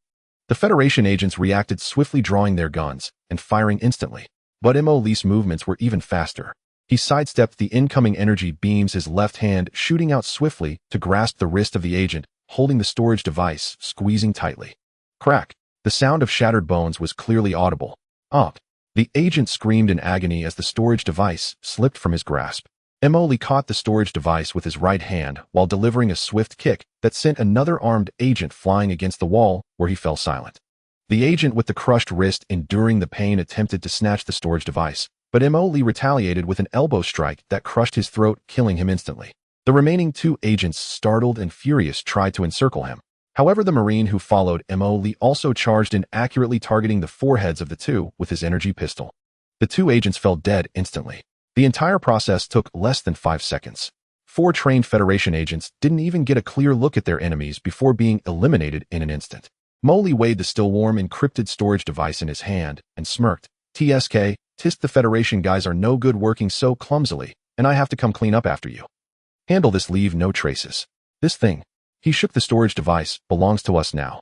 Speaker 1: The Federation agents reacted swiftly, drawing their guns and firing instantly. But Lee's movements were even faster. He sidestepped the incoming energy beams, his left hand shooting out swiftly to grasp the wrist of the agent, holding the storage device, squeezing tightly. Crack! The sound of shattered bones was clearly audible. The agent screamed in agony as the storage device slipped from his grasp. Lee caught the storage device with his right hand while delivering a swift kick that sent another armed agent flying against the wall, where he fell silent. The agent with the crushed wrist, enduring the pain, attempted to snatch the storage device, but Lee retaliated with an elbow strike that crushed his throat, killing him instantly. The remaining 2 agents, startled and furious, tried to encircle him. However, the Marine who followed Lee also charged in, accurately targeting the foreheads of the 2 with his energy pistol. The 2 agents fell dead instantly. The entire process took less than 5 seconds. 4 trained Federation agents didn't even get a clear look at their enemies before being eliminated in an instant. Mo weighed the still warm encrypted storage device in his hand and smirked. Tisk, the Federation guys are no good working so clumsily, and I have to come clean up after you. Handle this, leave no traces. This thing. He shook the storage device, belongs to us now.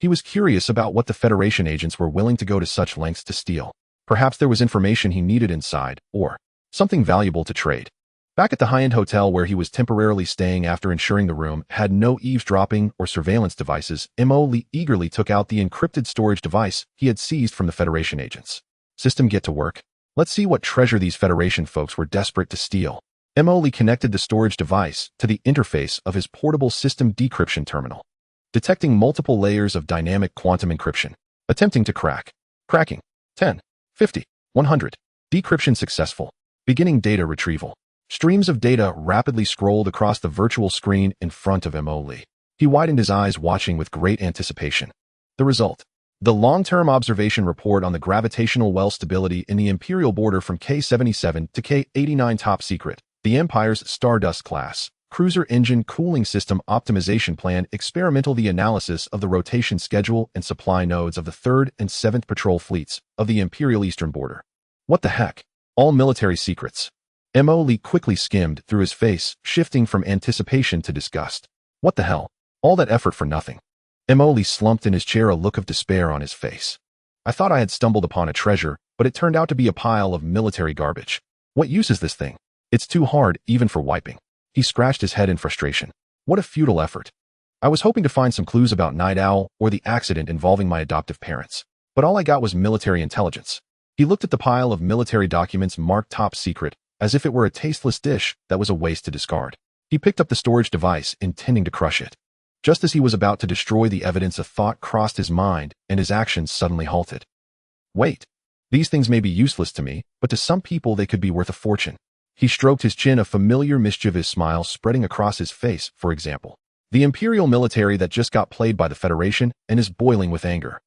Speaker 1: He was curious about what the Federation agents were willing to go to such lengths to steal. Perhaps there was information he needed inside, or something valuable to trade. Back at the high-end hotel where he was temporarily staying after ensuring the room had no eavesdropping or surveillance devices, Mo eagerly took out the encrypted storage device he had seized from the Federation agents. System, get to work. Let's see what treasure these Federation folks were desperate to steal. Mo connected the storage device to the interface of his portable system decryption terminal, detecting multiple layers of dynamic quantum encryption. Attempting to crack. Cracking. 10, 50, 100. Decryption successful. Beginning data retrieval. Streams of data rapidly scrolled across the virtual screen in front of Mo. He widened his eyes, watching with great anticipation. The result. The long-term observation report on the gravitational well stability in the Imperial border from K-77 to K-89 top secret. The Empire's Stardust class. Cruiser engine cooling system optimization plan experimental. The analysis of the rotation schedule and supply nodes of the 3rd and 7th patrol fleets of the Imperial Eastern border. What the heck? All military secrets. Mo quickly skimmed through his face, shifting from anticipation to disgust. What the hell? All that effort for nothing. Mo slumped in his chair, a look of despair on his face. I thought I had stumbled upon a treasure, but it turned out to be a pile of military garbage. What use is this thing? It's too hard, even for wiping. He scratched his head in frustration. What a futile effort. I was hoping to find some clues about Night Owl or the accident involving my adoptive parents, but all I got was military intelligence. He looked at the pile of military documents marked top secret, as if it were a tasteless dish that was a waste to discard. He picked up the storage device, intending to crush it. Just as he was about to destroy the evidence, a thought crossed his mind, and his actions suddenly halted. Wait. These things may be useless to me, but to some people they could be worth a fortune. He stroked his chin, a familiar mischievous smile spreading across his face. For example, the Imperial military that just got played by the Federation and is boiling with anger.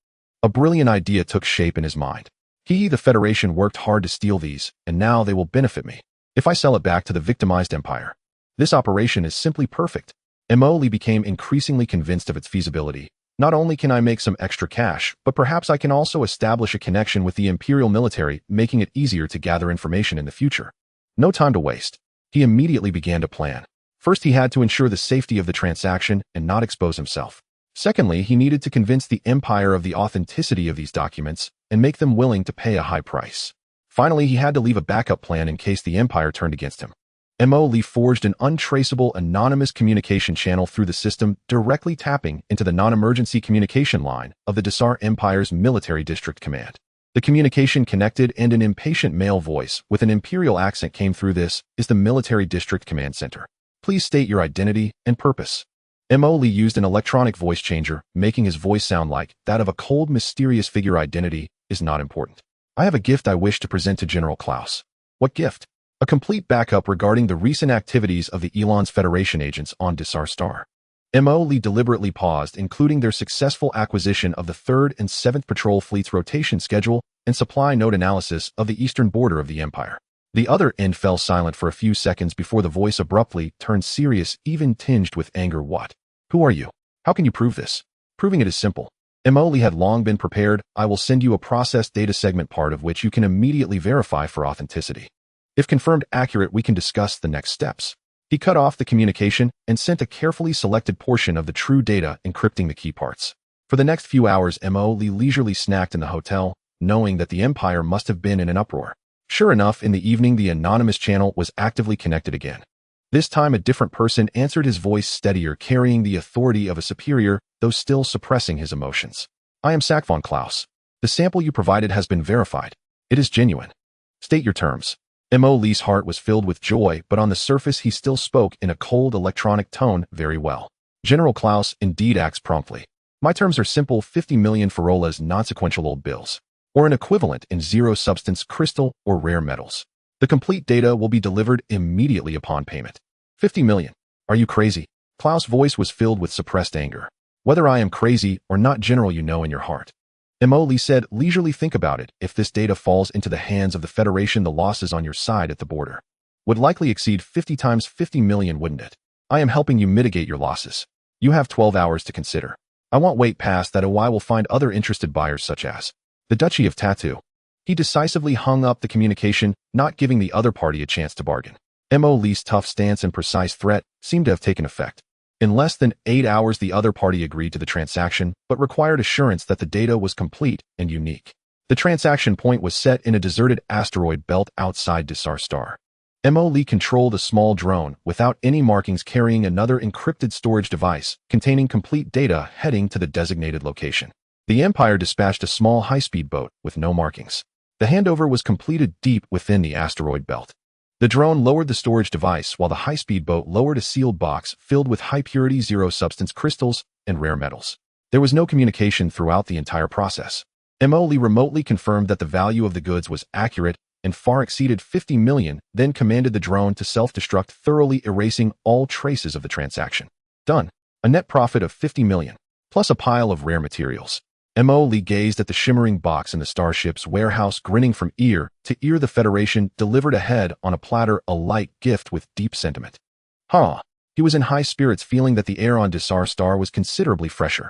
Speaker 1: A brilliant idea took shape in his mind. The Federation worked hard to steal these, and now they will benefit me if I sell it back to the victimized Empire. This operation is simply perfect. Mo became increasingly convinced of its feasibility. Not only can I make some extra cash, but perhaps I can also establish a connection with the Imperial military, making it easier to gather information in the future. No time to waste. He immediately began to plan. First, he had to ensure the safety of the transaction and not expose himself. Secondly, he needed to convince the Empire of the authenticity of these documents and make them willing to pay a high price. Finally, he had to leave a backup plan in case the Empire turned against him. Mo forged an untraceable anonymous communication channel through the system, directly tapping into the non-emergency communication line of the Desar Empire's military district command. The communication connected, and an impatient male voice with an imperial accent came through. This is the military district command center. Please state your identity and purpose. Mo used an electronic voice changer, making his voice sound like that of a cold, mysterious figure. Identity is not important. I have a gift I wish to present to General Klaus. What gift? A complete backup regarding the recent activities of the Elon's Federation agents on Desar Star. Mo deliberately paused, including their successful acquisition of the 3rd and 7th Patrol Fleet's rotation schedule and supply node analysis of the eastern border of the Empire. The other end fell silent for a few seconds before the voice abruptly turned serious, even tinged with anger. What? Who are you? How can you prove this? Proving it is simple. Mo had long been prepared. I will send you a processed data segment, part of which you can immediately verify for authenticity. If confirmed accurate, we can discuss the next steps. He cut off the communication and sent a carefully selected portion of the true data, encrypting the key parts. For the next few hours, Mo leisurely snacked in the hotel, knowing that the Empire must have been in an uproar. Sure enough, in the evening, the anonymous channel was actively connected again. This time, a different person answered, his voice steadier, carrying the authority of a superior, though still suppressing his emotions. I am Sack von Klaus. The sample you provided has been verified. It is genuine. State your terms. Mo's heart was filled with joy, but on the surface he still spoke in a cold electronic tone. Very well. General Klaus indeed acts promptly. My terms are simple: 50 million Farolas non-sequential old bills, or an equivalent in zero-substance crystal or rare metals. The complete data will be delivered immediately upon payment. 50 million. Are you crazy? Klaus' voice was filled with suppressed anger. Whether I am crazy or not, General, you know in your heart. Mo said, leisurely, think about it. If this data falls into the hands of the Federation, the losses on your side at the border would likely exceed 50 times 50 million, wouldn't it? I am helping you mitigate your losses. You have 12 hours to consider. I won't wait past that. I will find other interested buyers such as the Duchy of Tattoo. He decisively hung up the communication, not giving the other party a chance to bargain. Mo Lee's tough stance and precise threat seemed to have taken effect. In less than 8 hours, the other party agreed to the transaction, but required assurance that the data was complete and unique. The transaction point was set in a deserted asteroid belt outside Desar Star. Mo Lee controlled a small drone without any markings, carrying another encrypted storage device containing complete data heading to the designated location. The Empire dispatched a small high-speed boat with no markings. The handover was completed deep within the asteroid belt. The drone lowered the storage device while the high-speed boat lowered a sealed box filled with high-purity zero-substance crystals and rare metals. There was no communication throughout the entire process. Mo Lee remotely confirmed that the value of the goods was accurate and far exceeded 50 million, then commanded the drone to self-destruct, thoroughly erasing all traces of the transaction. Done. A net profit of 50 million, plus a pile of rare materials. Mo Lee gazed at the shimmering box in the Starship's warehouse, grinning from ear to ear. The Federation delivered ahead on a platter a light gift with deep sentiment. He was in high spirits, feeling that the air on Desar Star was considerably fresher.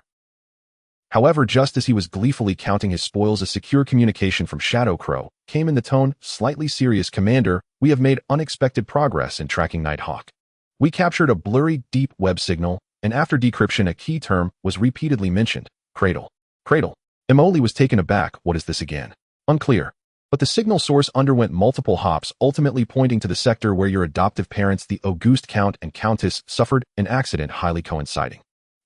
Speaker 1: However, just as he was gleefully counting his spoils, a secure communication from Shadow Crow came in the tone slightly serious. Commander, we have made unexpected progress in tracking Nighthawk. We captured a blurry deep web signal, and after decryption a key term was repeatedly mentioned. Cradle. Cradle. Mo Lee was taken aback. What is this again? Unclear. But the signal source underwent multiple hops, ultimately pointing to the sector where your adoptive parents, the Auguste Count and Countess, suffered an accident highly coinciding.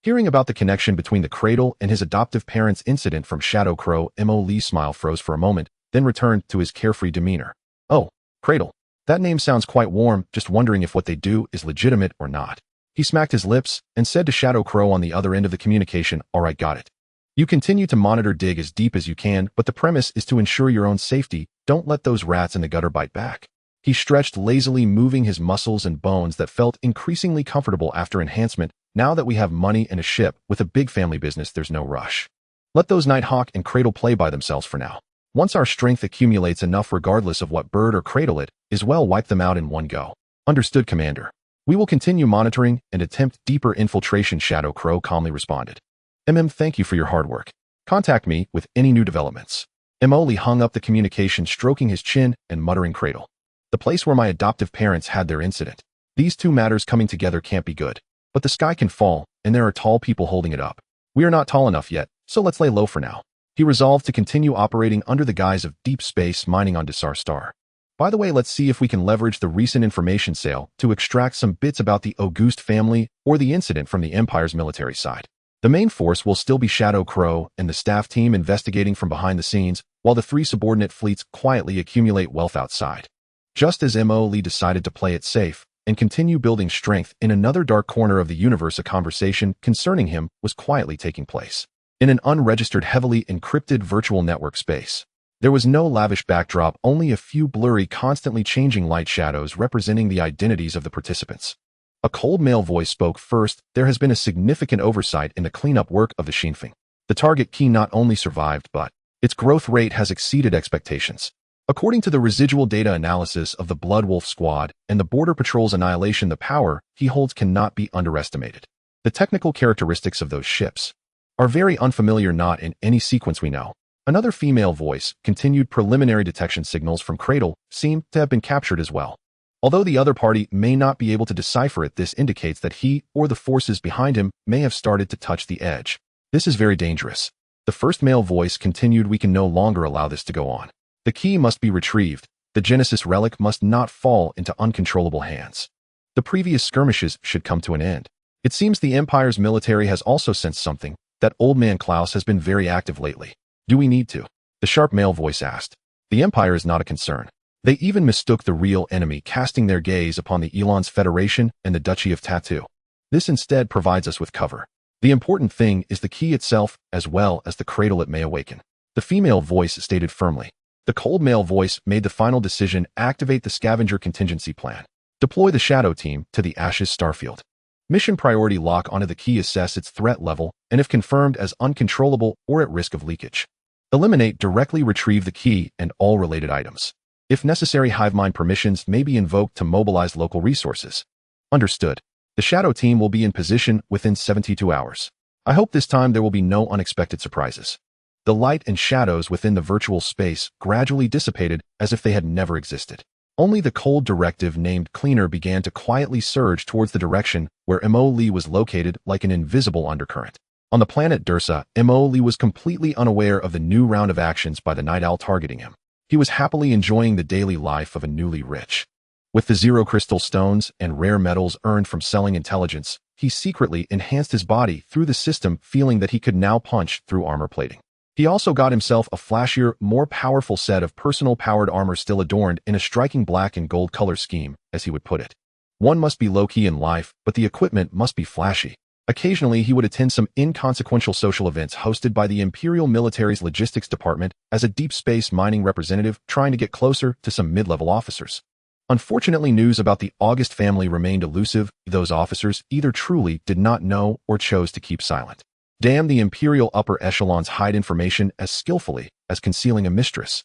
Speaker 1: Hearing about the connection between the Cradle and his adoptive parents' incident from Shadow Crow, Mo Lee's smile froze for a moment, then returned to his carefree demeanor. Oh, Cradle. That name sounds quite warm, just wondering if what they do is legitimate or not. He smacked his lips and said to Shadow Crow on the other end of the communication, all right, got it. You continue to monitor, dig as deep as you can, but the premise is to ensure your own safety. Don't let those rats in the gutter bite back. He stretched lazily, moving his muscles and bones that felt increasingly comfortable after enhancement. Now that we have money and a ship with a big family business, there's no rush. Let those Nighthawk and Cradle play by themselves for now. Once our strength accumulates enough, regardless of what bird or cradle it is, well, wipe them out in one go. Understood, Commander. We will continue monitoring and attempt deeper infiltration, Shadow Crow calmly responded. Thank you for your hard work. Contact me with any new developments. Mo Lee hung up the communication, stroking his chin and muttering, Cradle. The place where my adoptive parents had their incident. These two matters coming together can't be good. But the sky can fall, and there are tall people holding it up. We are not tall enough yet, so let's lay low for now. He resolved to continue operating under the guise of deep space mining on Desar Star. By the way, let's see if we can leverage the recent information sale to extract some bits about the Auguste family or the incident from the Empire's military side. The main force will still be Shadow Crow and the staff team investigating from behind the scenes, while the three subordinate fleets quietly accumulate wealth outside. Just as Mo Lee decided to play it safe and continue building strength in another dark corner of the universe, a conversation concerning him was quietly taking place. In an unregistered, heavily encrypted virtual network space. There was no lavish backdrop, only a few blurry, constantly changing light shadows representing the identities of the participants. A cold male voice spoke first. There has been a significant oversight in the cleanup work of the Xinfeng. The target key not only survived, but its growth rate has exceeded expectations. According to the residual data analysis of the Bloodwolf Squad and the Border Patrol's Annihilation, the power he holds cannot be underestimated. The technical characteristics of those ships are very unfamiliar, not in any sequence we know. Another female voice continued. Preliminary detection signals from Cradle seem to have been captured as well. Although the other party may not be able to decipher it, this indicates that he or the forces behind him may have started to touch the edge. This is very dangerous. The first male voice continued. We can no longer allow this to go on. The key must be retrieved. The Genesis relic must not fall into uncontrollable hands. The previous skirmishes should come to an end. It seems the Empire's military has also sensed something. That old man Klaus has been very active lately. Do we need to? The sharp male voice asked. The Empire is not a concern. They even mistook the real enemy, casting their gaze upon the Elon's Federation and the Duchy of Tattoo. This instead provides us with cover. The important thing is the key itself, as well as the cradle it may awaken. The female voice stated firmly. The cold male voice made the final decision. Activate the scavenger contingency plan. Deploy the Shadow team to the Ashes Starfield. Mission priority: lock onto the key, assess its threat level, and if confirmed as uncontrollable or at risk of leakage, eliminate, directly retrieve the key and all related items. If necessary, HiveMind permissions may be invoked to mobilize local resources. Understood. The Shadow team will be in position within 72 hours. I hope this time there will be no unexpected surprises. The light and shadows within the virtual space gradually dissipated as if they had never existed. Only the cold directive named Cleaner began to quietly surge towards the direction where Mo Li was located like an invisible undercurrent. On the planet Dursa, Mo Li was completely unaware of the new round of actions by the Night Owl targeting him. He was happily enjoying the daily life of a newly rich. With the 0 crystal stones and rare metals earned from selling intelligence, he secretly enhanced his body through the system, feeling that he could now punch through armor plating. He also got himself a flashier, more powerful set of personal powered armor still adorned in a striking black and gold color scheme, as he would put it. One must be low-key in life, but the equipment must be flashy. Occasionally, he would attend some inconsequential social events hosted by the Imperial Military's logistics department as a deep space mining representative trying to get closer to some mid-level officers. Unfortunately, news about the August family remained elusive. Those officers either truly did not know or chose to keep silent. Damn, the Imperial upper echelons hide information as skillfully as concealing a mistress.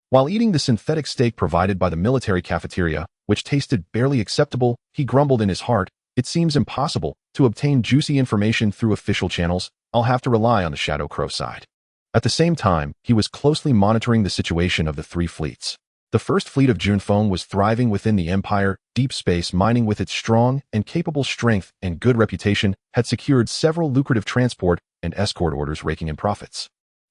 Speaker 1: While eating the synthetic steak provided by the military cafeteria, which tasted barely acceptable, he grumbled in his heart, "It seems impossible to obtain juicy information through official channels. I'll have to rely on the Shadow Crow side." At the same time, he was closely monitoring the situation of the 3 fleets. The first fleet of Junfeng was thriving within the Empire. Deep space mining, with its strong and capable strength and good reputation, had secured several lucrative transport and escort orders, raking in profits.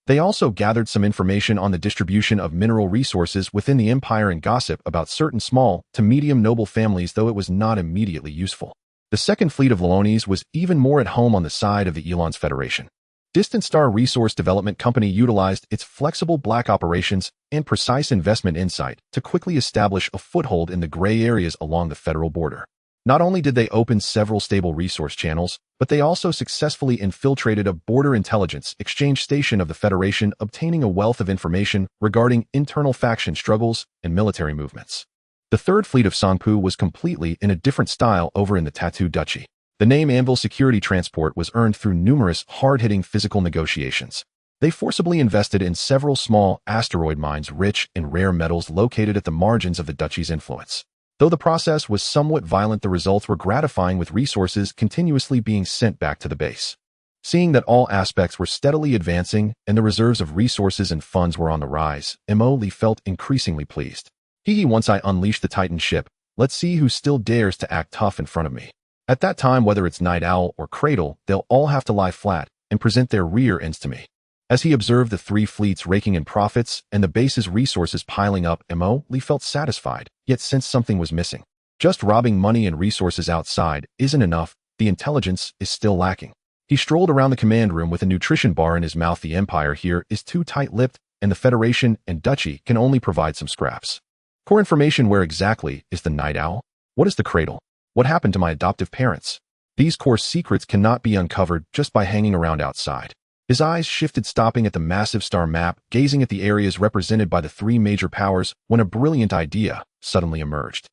Speaker 1: They also gathered some information on the distribution of mineral resources within the Empire and gossip about certain small to medium noble families, though it was not immediately useful. The second fleet of Leones was even more at home on the side of the Elon's Federation. Distant Star Resource Development Company utilized its flexible black operations and precise investment insight to quickly establish a foothold in the gray areas along the federal border. Not only did they open several stable resource channels, but they also successfully infiltrated a border intelligence exchange station of the Federation, obtaining a wealth of information regarding internal faction struggles and military movements. The third fleet of Songpu was completely in a different style over in the Tattoo Duchy. The name Anvil Security Transport was earned through numerous hard-hitting physical negotiations. They forcibly invested in several small asteroid mines rich in rare metals located at the margins of the duchy's influence. Though the process was somewhat violent, the results were gratifying, with resources continuously being sent back to the base. Seeing that all aspects were steadily advancing and the reserves of resources and funds were on the rise, Mo Li felt increasingly pleased. Xihe, once I unleash the Titan ship, let's see who still dares to act tough in front of me. At that time, whether it's Night Owl or Cradle, they'll all have to lie flat and present their rear ends to me. As he observed the 3 fleets raking in profits and the base's resources piling up, Mo Li felt satisfied, yet sensed something was missing. Just robbing money and resources outside isn't enough. The intelligence is still lacking. He strolled around the command room with a nutrition bar in his mouth. The Empire here is too tight-lipped, and the Federation and Duchy can only provide some scraps. Core information: where exactly is the Night Owl? What is the Cradle? What happened to my adoptive parents? These core secrets cannot be uncovered just by hanging around outside. His eyes shifted, stopping at the massive star map, gazing at the areas represented by the 3 major powers, when a brilliant idea suddenly emerged.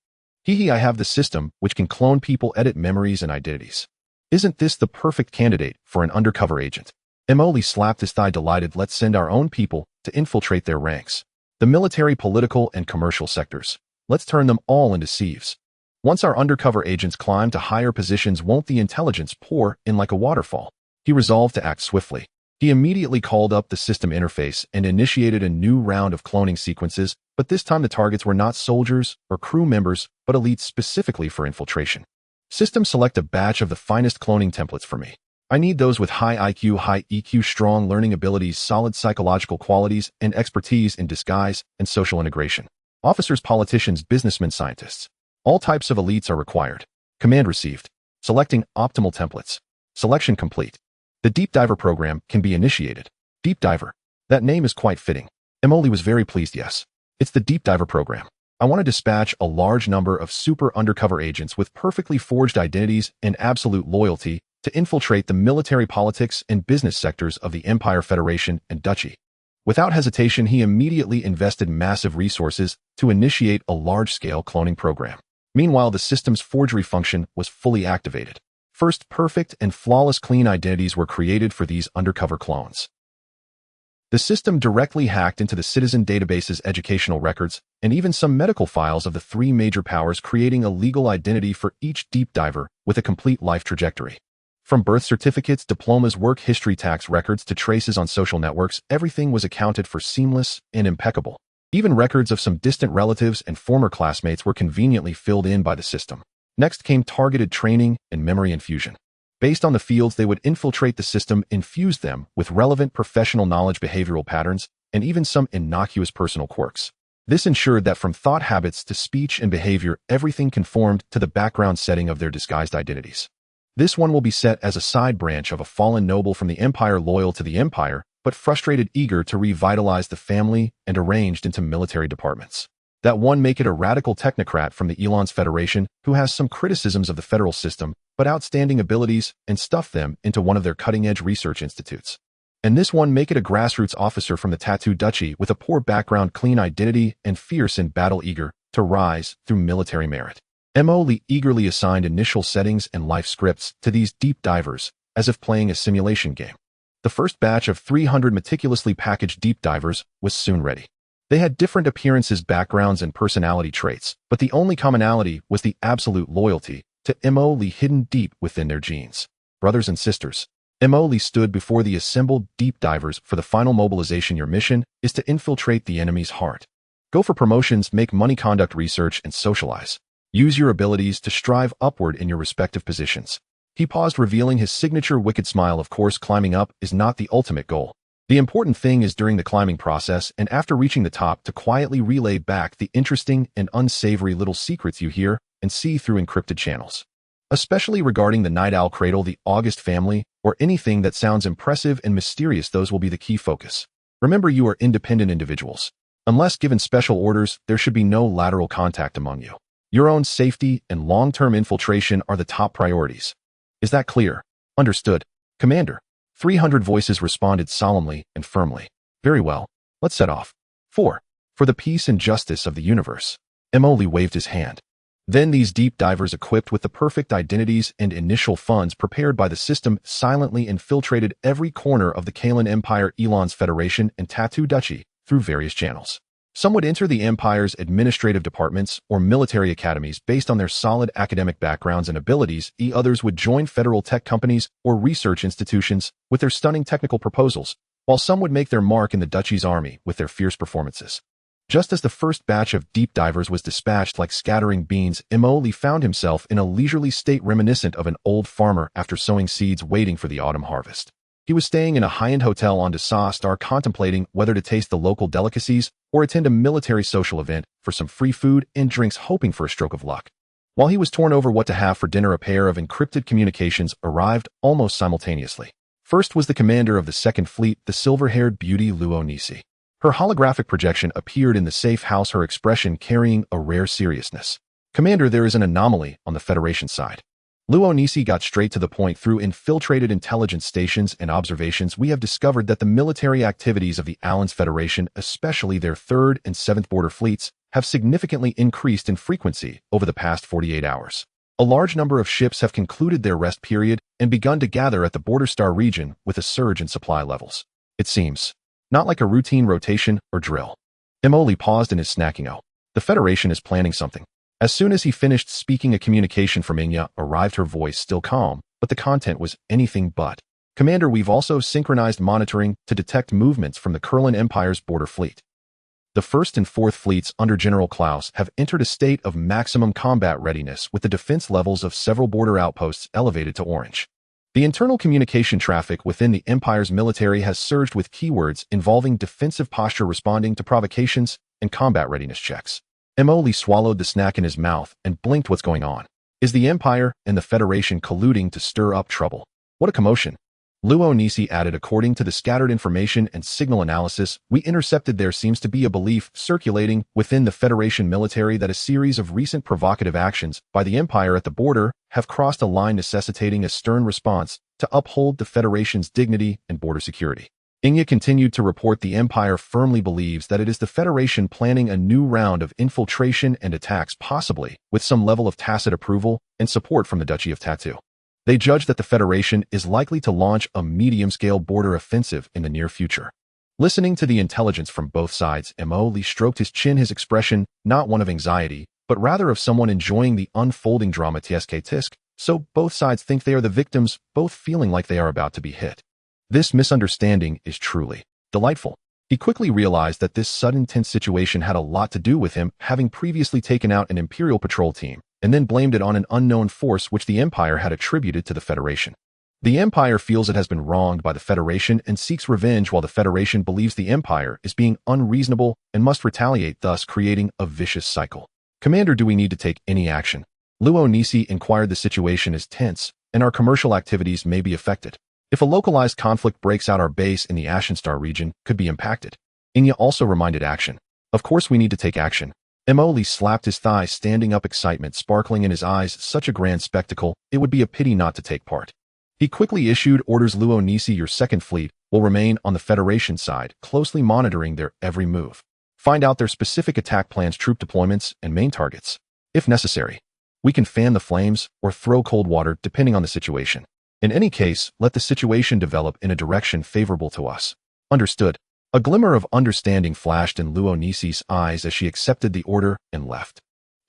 Speaker 1: Xihe, I have the system which can clone people, edit memories and identities. Isn't this the perfect candidate for an undercover agent? Mo Li slapped his thigh, delighted. Let's send our own people to infiltrate their ranks. The military, political, and commercial sectors. Let's turn them all into sieves. Once our undercover agents climb to higher positions, won't the intelligence pour in like a waterfall? He resolved to act swiftly. He immediately called up the system interface and initiated a new round of cloning sequences, but this time the targets were not soldiers or crew members, but elites specifically for infiltration. System, select a batch of the finest cloning templates for me. I need those with high IQ, high EQ, strong learning abilities, solid psychological qualities, and expertise in disguise and social integration. Officers, politicians, businessmen, scientists. All types of elites are required. Command received. Selecting optimal templates. Selection complete. The Deep Diver program can be initiated. Deep Diver. That name is quite fitting. Mo Li was very pleased. Yes, it's the Deep Diver program. I want to dispatch a large number of super undercover agents with perfectly forged identities and absolute loyalty to infiltrate the military, politics, and business sectors of the Empire, Federation, and Duchy. Without hesitation, he immediately invested massive resources to initiate a large-scale cloning program. Meanwhile, the system's forgery function was fully activated. First, perfect and flawless clean identities were created for these undercover clones. The system directly hacked into the citizen database's educational records and even some medical files of the 3 major powers, creating a legal identity for each deep diver with a complete life trajectory. From birth certificates, diplomas, work history, tax records, to traces on social networks, everything was accounted for seamless and impeccable. Even records of some distant relatives and former classmates were conveniently filled in by the system. Next came targeted training and memory infusion. Based on the fields they would infiltrate, the system infused them with relevant professional knowledge, behavioral patterns, and even some innocuous personal quirks. This ensured that from thought habits to speech and behavior, everything conformed to the background setting of their disguised identities. This one will be set as a side branch of a fallen noble from the Empire, loyal to the Empire, but frustrated, eager to revitalize the family, and arranged into military departments. That one make it a radical technocrat from the Elon's Federation who has some criticisms of the federal system, but outstanding abilities, and stuff them into one of their cutting-edge research institutes. And this one make it a grassroots officer from the Tattoo Duchy with a poor background, clean identity, and fierce in battle, eager to rise through military merit. Lee eagerly assigned initial settings and life scripts to these deep divers, as if playing a simulation game. The first batch of 300 meticulously packaged deep divers was soon ready. They had different appearances, backgrounds, and personality traits, but the only commonality was the absolute loyalty to Lee hidden deep within their genes. Brothers and sisters, Lee stood before the assembled deep divers for the final mobilization. Your mission is to infiltrate the enemy's heart. Go for promotions, make money, conduct research, and socialize. Use your abilities to strive upward in your respective positions. He paused, revealing his signature wicked smile. Of course, climbing up is not the ultimate goal. The important thing is during the climbing process and after reaching the top to quietly relay back the interesting and unsavory little secrets you hear and see through encrypted channels. Especially regarding the Night Owl Cradle, the August family, or anything that sounds impressive and mysterious, those will be the key focus. Remember, you are independent individuals. Unless given special orders, there should be no lateral contact among you. Your own safety and long-term infiltration are the top priorities. Is that clear? Understood, Commander. 300 voices responded solemnly and firmly. Very well. Let's set off. 4. For the peace and justice of the universe. Lee waved his hand. Then these deep divers, equipped with the perfect identities and initial funds prepared by the system, silently infiltrated every corner of the Kalan Empire, Elon's Federation, and Tattoo Duchy through various channels. Some would enter the Empire's administrative departments or military academies based on their solid academic backgrounds and abilities. Others would join federal tech companies or research institutions with their stunning technical proposals, while some would make their mark in the Duchy's army with their fierce performances. Just as the first batch of deep divers was dispatched like scattering beans, Lee found himself in a leisurely state reminiscent of an old farmer after sowing seeds waiting for the autumn harvest. He was staying in a high-end hotel on Dasa Star, contemplating whether to taste the local delicacies or attend a military social event for some free food and drinks, hoping for a stroke of luck. While he was torn over what to have for dinner, a pair of encrypted communications arrived almost simultaneously. First was the commander of the Second Fleet, the silver-haired beauty Luo Nisi. Her holographic projection appeared in the safe house, her expression carrying a rare seriousness. Commander, there is an anomaly on the Federation side. Luo Nisi got straight to the point. Through infiltrated intelligence stations and observations, we have discovered that the military activities of the Allen's Federation, especially their 3rd and 7th Border Fleets, have significantly increased in frequency over the past 48 hours. A large number of ships have concluded their rest period and begun to gather at the Border Star region with a surge in supply levels. It seems not like a routine rotation or drill. Lee paused in his snacking. The Federation is planning something. As soon as he finished speaking, a communication from Inya arrived, her voice still calm, but the content was anything but. Commander, we've also synchronized monitoring to detect movements from the Kurlan Empire's border fleet. The 1st and 4th Fleets under General Klaus have entered a state of maximum combat readiness, with the defense levels of several border outposts elevated to orange. The internal communication traffic within the Empire's military has surged with keywords involving defensive posture, responding to provocations, and combat readiness checks. Lee swallowed the snack in his mouth and blinked. What's going on? Is the Empire and the Federation colluding to stir up trouble? What a commotion! Luo Nisi added, according to the scattered information and signal analysis we intercepted, there seems to be a belief circulating within the Federation military that a series of recent provocative actions by the Empire at the border have crossed a line necessitating a stern response to uphold the Federation's dignity and border security. Inya continued to report, the Empire firmly believes that it is the Federation planning a new round of infiltration and attacks, possibly with some level of tacit approval and support from the Duchy of Tattoo. They judge that the Federation is likely to launch a medium-scale border offensive in the near future. Listening to the intelligence from both sides, Lee stroked his chin, his expression not one of anxiety, but rather of someone enjoying the unfolding drama. Tisk, So both sides think they are the victims, both feeling like they are about to be hit. This misunderstanding is truly delightful. He quickly realized that this sudden tense situation had a lot to do with him having previously taken out an Imperial patrol team, and then blamed it on an unknown force which the Empire had attributed to the Federation. The Empire feels it has been wronged by the Federation and seeks revenge, while the Federation believes the Empire is being unreasonable and must retaliate, thus creating a vicious cycle. Commander, do we need to take any action? Luo Nisi inquired. The situation is tense, and our commercial activities may be affected. If a localized conflict breaks out, our base in the Ashenstar region could be impacted. Inya also reminded action. Of course we need to take action. Emoli slapped his thigh, standing up, excitement sparkling in his eyes. Such a grand spectacle, it would be a pity not to take part. He quickly issued orders. Luo Nisi, your second fleet will remain on the Federation side, closely monitoring their every move. Find out their specific attack plans, troop deployments, and main targets. If necessary, we can fan the flames or throw cold water depending on the situation. In any case, let the situation develop in a direction favorable to us. Understood. A glimmer of understanding flashed in Luo Nisi's eyes as she accepted the order and left.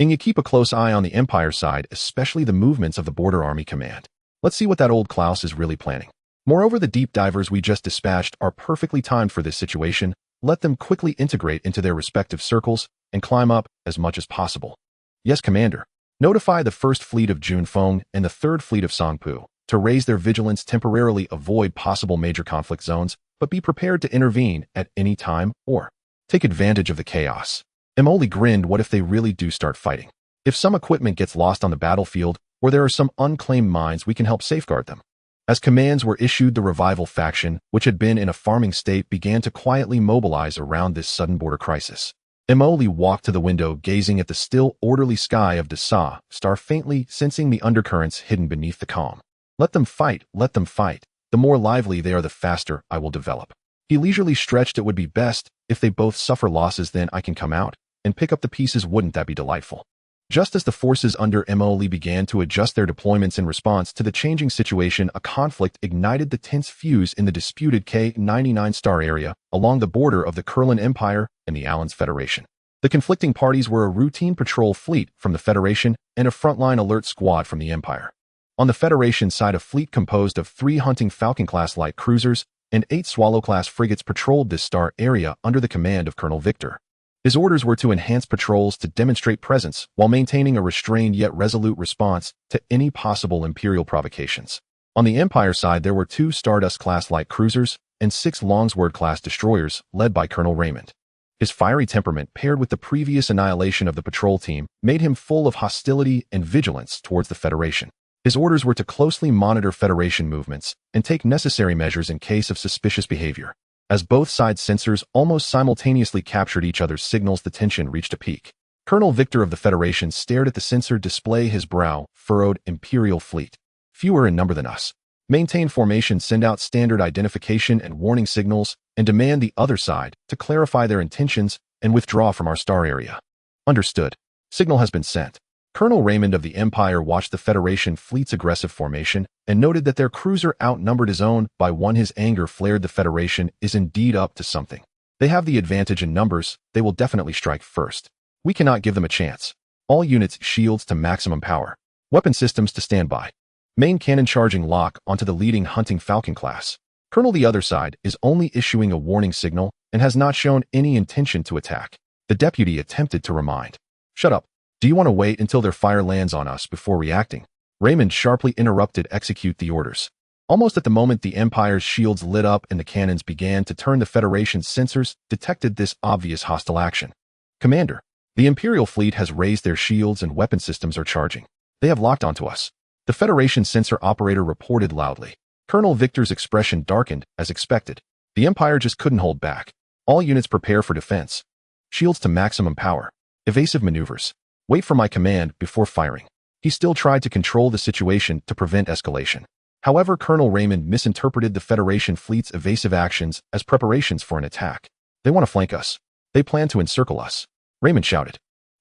Speaker 1: Inya, keep a close eye on the Empire side, especially the movements of the Border Army Command. Let's see what that old Klaus is really planning. Moreover, the deep divers we just dispatched are perfectly timed for this situation. Let them quickly integrate into their respective circles and climb up as much as possible. Yes, Commander. Notify the 1st Fleet of Junfeng and the 3rd Fleet of Songpu to raise their vigilance, temporarily avoid possible major conflict zones, but be prepared to intervene at any time or take advantage of the chaos. Emoli grinned. What if they really do start fighting? If some equipment gets lost on the battlefield, or there are some unclaimed mines, we can help safeguard them. As commands were issued, the revival faction, which had been in a farming state, began to quietly mobilize around this sudden border crisis. Emoli walked to the window, gazing at the still, orderly sky of Dasa, star faintly, sensing the undercurrents hidden beneath the calm. Let them fight, let them fight. The more lively they are, the faster I will develop. He leisurely stretched. It would be best if they both suffer losses, then I can come out and pick up the pieces. Wouldn't that be delightful? Just as the forces under Emoli began to adjust their deployments in response to the changing situation, a conflict ignited the tense fuse in the disputed K-99 star area along the border of the Kurlan Empire and the Alans Federation. The conflicting parties were a routine patrol fleet from the Federation and a frontline alert squad from the Empire. On the Federation side, a fleet composed of 3 Hunting Falcon-class light cruisers and 8 Swallow-class frigates patrolled this star area under the command of Colonel Victor. His orders were to enhance patrols to demonstrate presence while maintaining a restrained yet resolute response to any possible Imperial provocations. On the Empire side, there were 2 Stardust-class light cruisers and 6 Longsword-class destroyers led by Colonel Raymond. His fiery temperament, paired with the previous annihilation of the patrol team, made him full of hostility and vigilance towards the Federation. His orders were to closely monitor Federation movements and take necessary measures in case of suspicious behavior. As both sides' sensors almost simultaneously captured each other's signals, the tension reached a peak. Colonel Victor of the Federation stared at the sensor display, his brow furrowed. Imperial fleet. Fewer in number than us. Maintain formation, send out standard identification and warning signals, and demand the other side to clarify their intentions and withdraw from our star area. Understood. Signal has been sent. Colonel Raymond of the Empire watched the Federation fleet's aggressive formation and noted that their cruiser outnumbered his own by 1. His anger flared. The Federation is indeed up to something. They have the advantage in numbers. They will definitely strike first. We cannot give them a chance. All units, shields to maximum power. Weapon systems to stand by. Main cannon charging lock onto the leading Hunting Falcon class. Colonel the other side is only issuing a warning signal and has not shown any intention to attack. The deputy attempted to remind. Shut up. Do you want to wait until their fire lands on us before reacting? Raymond sharply interrupted. Execute the orders. Almost at the moment the Empire's shields lit up and the cannons began to turn, the Federation's sensors detected this obvious hostile action. Commander, the Imperial fleet has raised their shields and weapon systems are charging. They have locked onto us. The Federation sensor operator reported loudly. Colonel Victor's expression darkened as expected. The Empire just couldn't hold back. All units prepare for defense. Shields to maximum power. Evasive maneuvers. Wait for my command before firing. He still tried to control the situation to prevent escalation. However, Colonel Raymond misinterpreted the Federation fleet's evasive actions as preparations for an attack. They want to flank us. They plan to encircle us. Raymond shouted.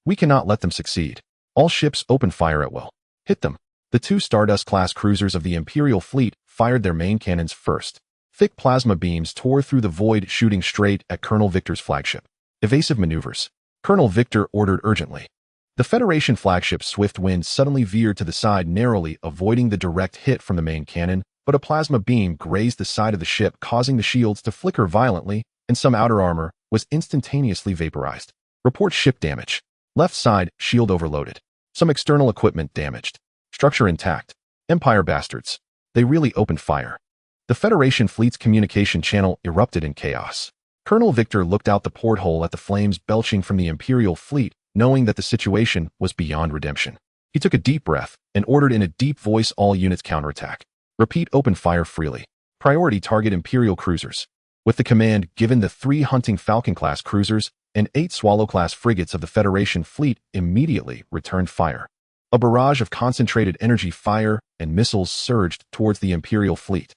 Speaker 1: We cannot let them succeed. All ships open fire at will. Hit them. The 2 Stardust-class cruisers of the Imperial fleet fired their main cannons first. Thick plasma beams tore through the void, shooting straight at Colonel Victor's flagship. Evasive maneuvers. Colonel Victor ordered urgently. The Federation flagship Swift Wind suddenly veered to the side, narrowly avoiding the direct hit from the main cannon, but a plasma beam grazed the side of the ship, causing the shields to flicker violently, and some outer armor was instantaneously vaporized. Report ship damage. Left side, shield overloaded. Some external equipment damaged. Structure intact. Empire bastards. They really opened fire. The Federation fleet's communication channel erupted in chaos. Colonel Victor looked out the porthole at the flames belching from the Imperial fleet, knowing that the situation was beyond redemption. He took a deep breath and ordered in a deep voice, all units counterattack. Repeat, open fire freely. Priority target Imperial cruisers. With the command given, the 3 Hunting Falcon-class cruisers and 8 Swallow-class frigates of the Federation fleet immediately returned fire. A barrage of concentrated energy fire and missiles surged towards the Imperial fleet.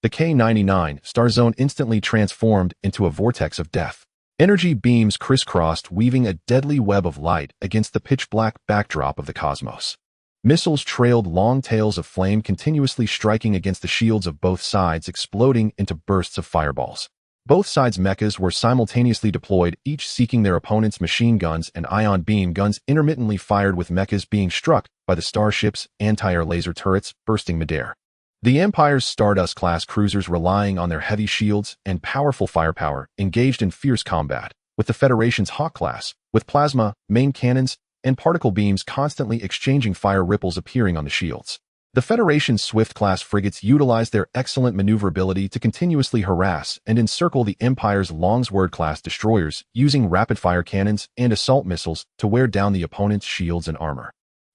Speaker 1: The K-99 star zone instantly transformed into a vortex of death. Energy beams crisscrossed, weaving a deadly web of light against the pitch-black backdrop of the cosmos. Missiles trailed long tails of flame, continuously striking against the shields of both sides, exploding into bursts of fireballs. Both sides' mechas were simultaneously deployed, each seeking their opponent's machine guns and ion beam guns, intermittently fired, with mechas being struck by the Starship's anti-air laser turrets bursting midair. The Empire's Stardust-class cruisers, relying on their heavy shields and powerful firepower, engaged in fierce combat, with the Federation's Hawk-class, with plasma, main cannons, and particle beams constantly exchanging fire ripples appearing on the shields. The Federation's Swift-class frigates utilized their excellent maneuverability to continuously harass and encircle the Empire's Longsword-class destroyers, using rapid-fire cannons and assault missiles to wear down the opponent's shields and armor.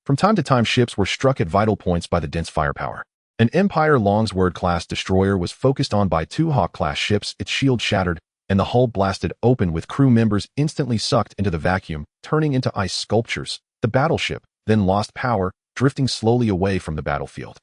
Speaker 1: From time to time, ships were struck at vital points by the dense firepower. An Empire Longsword-class destroyer was focused on by 2 Hawk-class ships, its shield shattered, and the hull blasted open, with crew members instantly sucked into the vacuum, turning into ice sculptures. The battleship then lost power, drifting slowly away from the battlefield.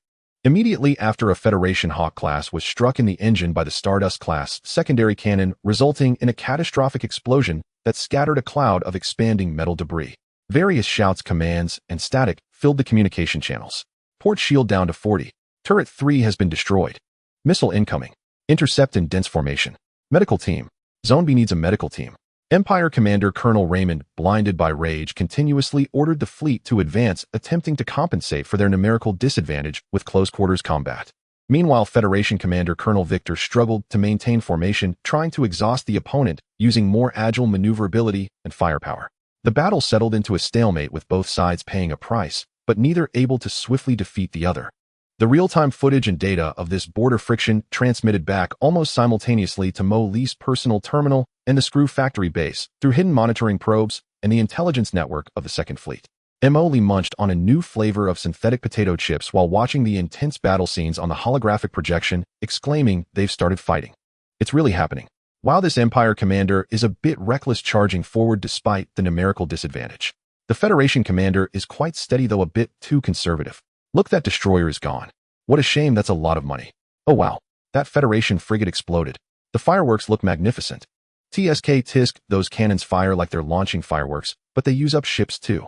Speaker 1: Immediately after, a Federation Hawk-class was struck in the engine by the Stardust-class secondary cannon, resulting in a catastrophic explosion that scattered a cloud of expanding metal debris. Various shouts, commands, and static filled the communication channels. Port shield down to 40. Turret 3 has been destroyed. Missile incoming. Intercept in dense formation. Medical team. Zone B needs a medical team. Empire Commander Colonel Raymond, blinded by rage, continuously ordered the fleet to advance, attempting to compensate for their numerical disadvantage with close-quarters combat. Meanwhile, Federation Commander Colonel Victor struggled to maintain formation, trying to exhaust the opponent using more agile maneuverability and firepower. The battle settled into a stalemate, with both sides paying a price, but neither able to swiftly defeat the other. The real-time footage and data of this border friction transmitted back almost simultaneously to Mo Lee's personal terminal and the Screw Factory base through hidden monitoring probes and the intelligence network of the Second Fleet. Mo Lee munched on a new flavor of synthetic potato chips while watching the intense battle scenes on the holographic projection, exclaiming, "They've started fighting. It's really happening." While this Empire commander is a bit reckless, charging forward despite the numerical disadvantage. The Federation commander is quite steady, though a bit too conservative. Look, that destroyer is gone. What a shame, that's a lot of money. Oh wow, that Federation frigate exploded. The fireworks look magnificent. Tisk, those cannons fire like they're launching fireworks, but they use up ships too.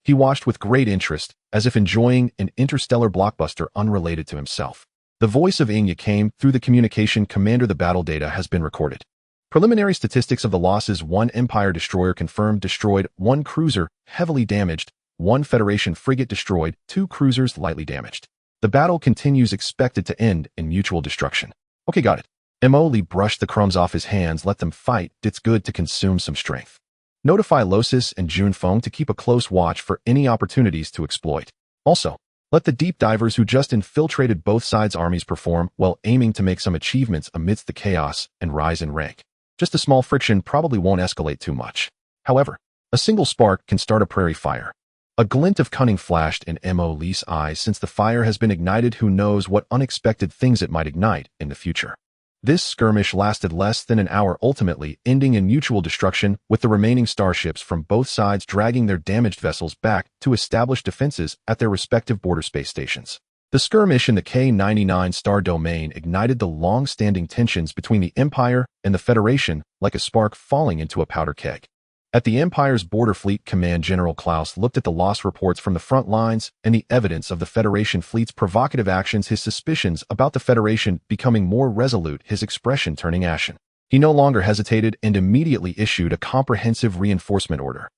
Speaker 1: He watched with great interest, as if enjoying an interstellar blockbuster unrelated to himself. The voice of Xianxia came through the communication commander. The battle data has been recorded. Preliminary statistics of the losses: 1 Empire destroyer confirmed destroyed, 1 cruiser heavily damaged, 1 Federation frigate destroyed, 2 cruisers lightly damaged. The battle continues, expected to end in mutual destruction. Okay, got it. Mo Lee brushed the crumbs off his hands. Let them fight. It's good to consume some strength. Notify Losis and Junfeng to keep a close watch for any opportunities to exploit. Also, let the deep divers who just infiltrated both sides' armies perform while aiming to make some achievements amidst the chaos and rise in rank. Just a small friction probably won't escalate too much. However, a single spark can start a prairie fire. A glint of cunning flashed in Mo Lee's eyes. Since the fire has been ignited, who knows what unexpected things it might ignite in the future. This skirmish lasted less than an hour, ultimately ending in mutual destruction, with the remaining starships from both sides dragging their damaged vessels back to establish defenses at their respective border space stations. The skirmish in the K-99 star domain ignited the long-standing tensions between the Empire and the Federation like a spark falling into a powder keg. At the Empire's Border Fleet Command, General Klaus looked at the loss reports from the front lines and the evidence of the Federation fleet's provocative actions, his suspicions about the Federation becoming more resolute, his expression turning ashen. He no longer hesitated and immediately issued a comprehensive reinforcement order.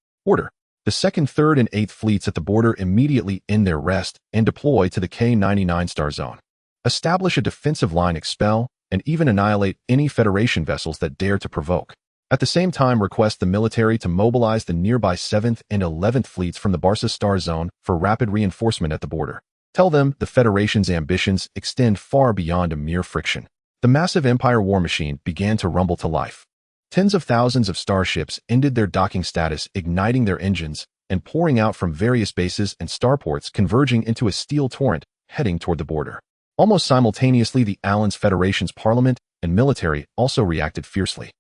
Speaker 1: The 2nd, 3rd, and 8th fleets at the border immediately end their rest and deploy to the K-99 star zone. Establish a defensive line, expel, and even annihilate any Federation vessels that dare to provoke. At the same time, request the military to mobilize the nearby 7th and 11th fleets from the Barca star zone for rapid reinforcement at the border. Tell them the Federation's ambitions extend far beyond a mere friction. The massive Empire war machine began to rumble to life. Tens of thousands of starships ended their docking status, igniting their engines, and pouring out from various bases and starports, converging into a steel torrent heading toward the border. Almost simultaneously, the Alliance Federation's parliament and military also reacted fiercely.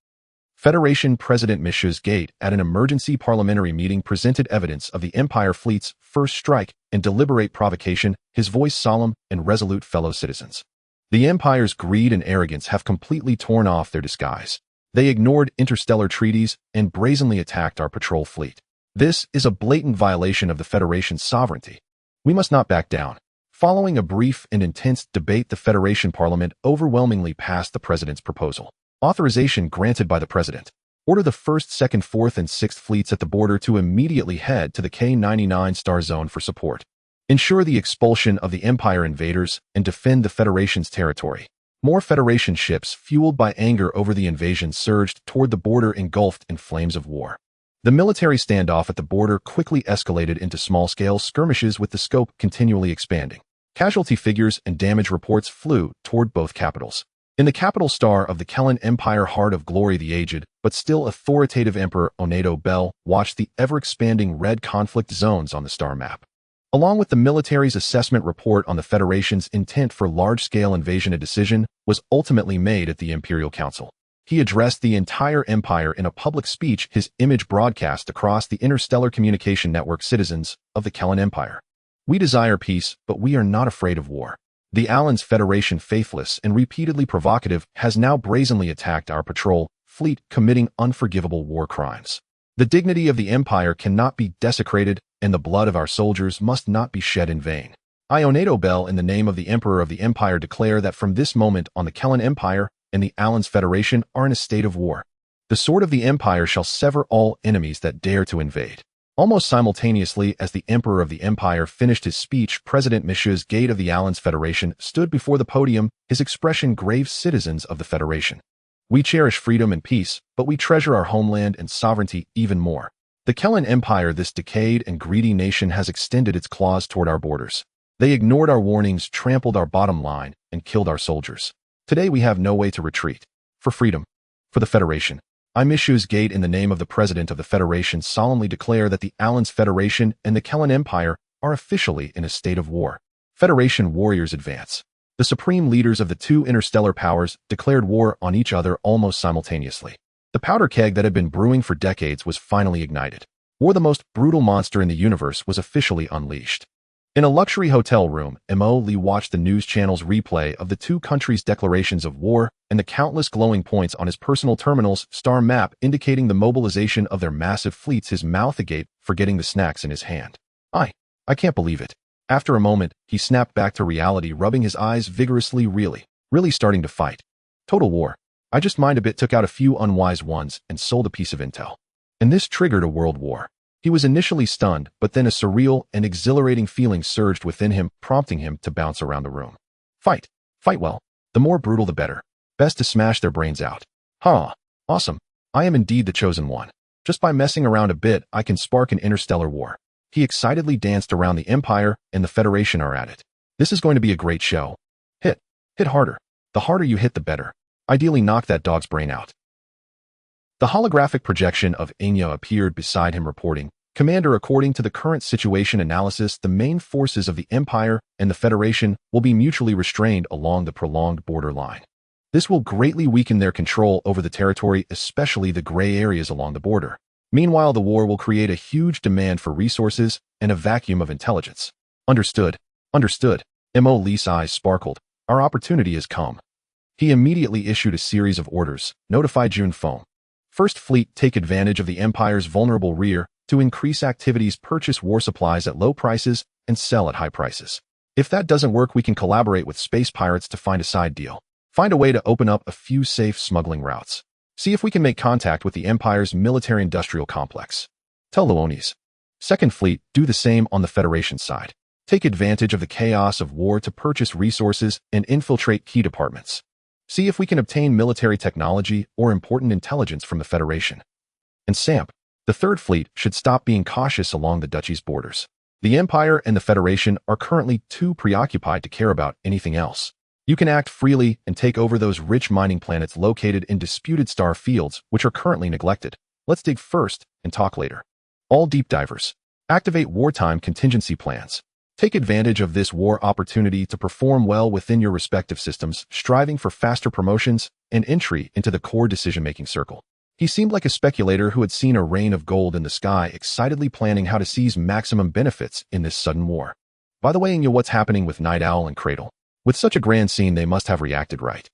Speaker 1: Federation President Xihe, at an emergency parliamentary meeting, presented evidence of the Empire fleet's first strike and deliberate provocation, his voice solemn and resolute. Fellow citizens, the Empire's greed and arrogance have completely torn off their disguise. They ignored interstellar treaties and brazenly attacked our patrol fleet. This is a blatant violation of the Federation's sovereignty. We must not back down. Following a brief and intense debate, the Federation Parliament overwhelmingly passed the President's proposal. Authorization granted by the President. Order the 1st, 2nd, 4th, and 6th fleets at the border to immediately head to the K-99 star zone for support. Ensure the expulsion of the Empire invaders and defend the Federation's territory. More Federation ships, fueled by anger over the invasion, surged toward the border, engulfed in flames of war. The military standoff at the border quickly escalated into small-scale skirmishes, with the scope continually expanding. Casualty figures and damage reports flew toward both capitals. In the capital star of the Kellan Empire, heart of glory, the aged but still authoritative Emperor Onedo Bell watched the ever-expanding red conflict zones on the star map. Along with the military's assessment report on the Federation's intent for large-scale invasion, a decision was ultimately made at the Imperial Council. He addressed the entire Empire in a public speech, his image broadcast across the interstellar communication network. Citizens of the Kellan Empire, we desire peace, but we are not afraid of war. The Alliance Federation, faithless and repeatedly provocative, has now brazenly attacked our patrol fleet, committing unforgivable war crimes. The dignity of the Empire cannot be desecrated, and the blood of our soldiers must not be shed in vain. I, Onedo Bell, in the name of the Emperor of the Empire, declare that from this moment on, the Kellan Empire and the Alliance Federation are in a state of war. The sword of the Empire shall sever all enemies that dare to invade. Almost simultaneously as the Emperor of the Empire finished his speech, President Xihe of the Alliance Federation stood before the podium, his expression grave. Citizens of the Federation, we cherish freedom and peace, but we treasure our homeland and sovereignty even more. The Kellan Empire, this decayed and greedy nation, has extended its claws toward our borders. They ignored our warnings, trampled our bottom line, and killed our soldiers. Today we have no way to retreat. For freedom, for the Federation, I, Xihe, in the name of the President of the Federation, solemnly declare that the Alliance Federation and the Kellan Empire are officially in a state of war. Federation warriors advance. The supreme leaders of the two interstellar powers declared war on each other almost simultaneously. The powder keg that had been brewing for decades was finally ignited. War, the most brutal monster in the universe, was officially unleashed. In a luxury hotel room, Mo Lee watched the news channel's replay of the two countries' declarations of war and the countless glowing points on his personal terminal's star map indicating the mobilization of their massive fleets, his mouth agape, forgetting the snacks in his hand. I can't believe it. After a moment, he snapped back to reality, rubbing his eyes vigorously. Really starting to fight. Total war. I just mind a bit, took out a few unwise ones, and sold a piece of intel. And this triggered a world war. He was initially stunned, but then a surreal and exhilarating feeling surged within him, prompting him to bounce around the room. Fight. Fight well. The more brutal the better. Best to smash their brains out. Awesome. I am indeed the chosen one. Just by messing around a bit, I can spark an interstellar war. He excitedly danced around. The Empire and the Federation are at it. This is going to be a great show. Hit harder. The harder you hit, the better. Ideally knock that dog's brain out. The holographic projection of Xianxia appeared beside him, reporting, Commander, according to the current situation analysis, the main forces of the Empire and the Federation will be mutually restrained along the prolonged border line. This will greatly weaken their control over the territory, especially the gray areas along the border. Meanwhile, the war will create a huge demand for resources and a vacuum of intelligence. Understood. Mo Lee's eyes sparkled. Our opportunity has come. He immediately issued a series of orders. Notify June Foam. First Fleet, take advantage of the Empire's vulnerable rear to increase activities, purchase war supplies at low prices, and sell at high prices. If that doesn't work, we can collaborate with space pirates to find a side deal. Find a way to open up a few safe smuggling routes. See if we can make contact with the Empire's military-industrial complex. Tell Luonis. Second Fleet, do the same on the Federation side. Take advantage of the chaos of war to purchase resources and infiltrate key departments. See if we can obtain military technology or important intelligence from the Federation. And SAMP, the Third Fleet, should stop being cautious along the Duchy's borders. The Empire and the Federation are currently too preoccupied to care about anything else. You can act freely and take over those rich mining planets located in disputed star fields, which are currently neglected. Let's dig first and talk later. All deep divers, activate wartime contingency plans. Take advantage of this war opportunity to perform well within your respective systems, striving for faster promotions and entry into the core decision-making circle. He seemed like a speculator who had seen a rain of gold in the sky, excitedly planning how to seize maximum benefits in this sudden war. By the way, what's happening with Night Owl and Cradle? With such a grand scene, they must have reacted right.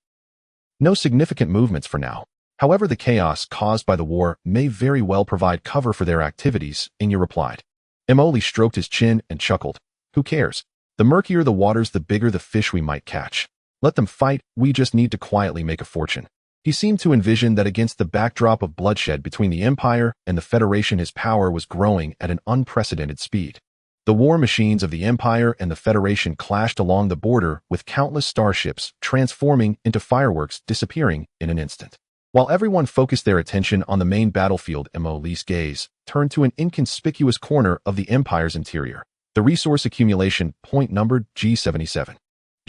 Speaker 1: No significant movements for now. However, the chaos caused by the war may very well provide cover for their activities, Inya replied. Emoli stroked his chin and chuckled. Who cares? The murkier the waters, the bigger the fish we might catch. Let them fight, we just need to quietly make a fortune. He seemed to envision that against the backdrop of bloodshed between the Empire and the Federation, his power was growing at an unprecedented speed. The war machines of the Empire and the Federation clashed along the border, with countless starships transforming into fireworks, disappearing in an instant. While everyone focused their attention on the main battlefield, Emoli's gaze turned to an inconspicuous corner of the Empire's interior. The resource accumulation point numbered G77.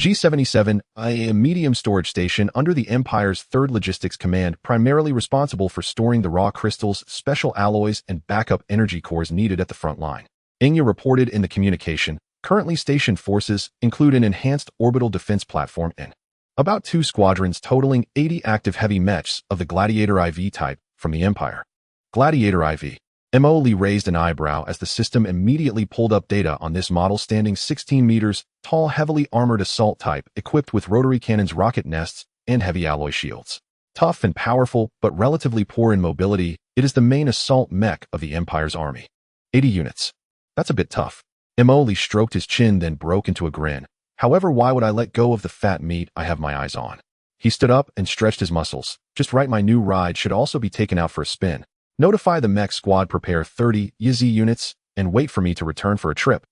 Speaker 1: G77, a medium storage station under the Empire's 3rd Logistics Command, primarily responsible for storing the raw crystals, special alloys, and backup energy cores needed at the front line. Inya reported in the communication, currently stationed forces include an enhanced orbital defense platform and about 2 squadrons totaling 80 active heavy mechs of the Gladiator IV type from the Empire. Gladiator IV. Emoli raised an eyebrow as the system immediately pulled up data on this model, standing 16 meters tall, heavily armored assault type, equipped with rotary cannons, rocket nests, and heavy alloy shields. Tough and powerful, but relatively poor in mobility, it is the main assault mech of the Empire's army. 80 units. That's a bit tough. Emoli stroked his chin, then broke into a grin. However, why would I let go of the fat meat I have my eyes on? He stood up and stretched his muscles. Just right, my new ride should also be taken out for a spin. Notify the mech squad, prepare 30 YZ units, and wait for me to return for a trip.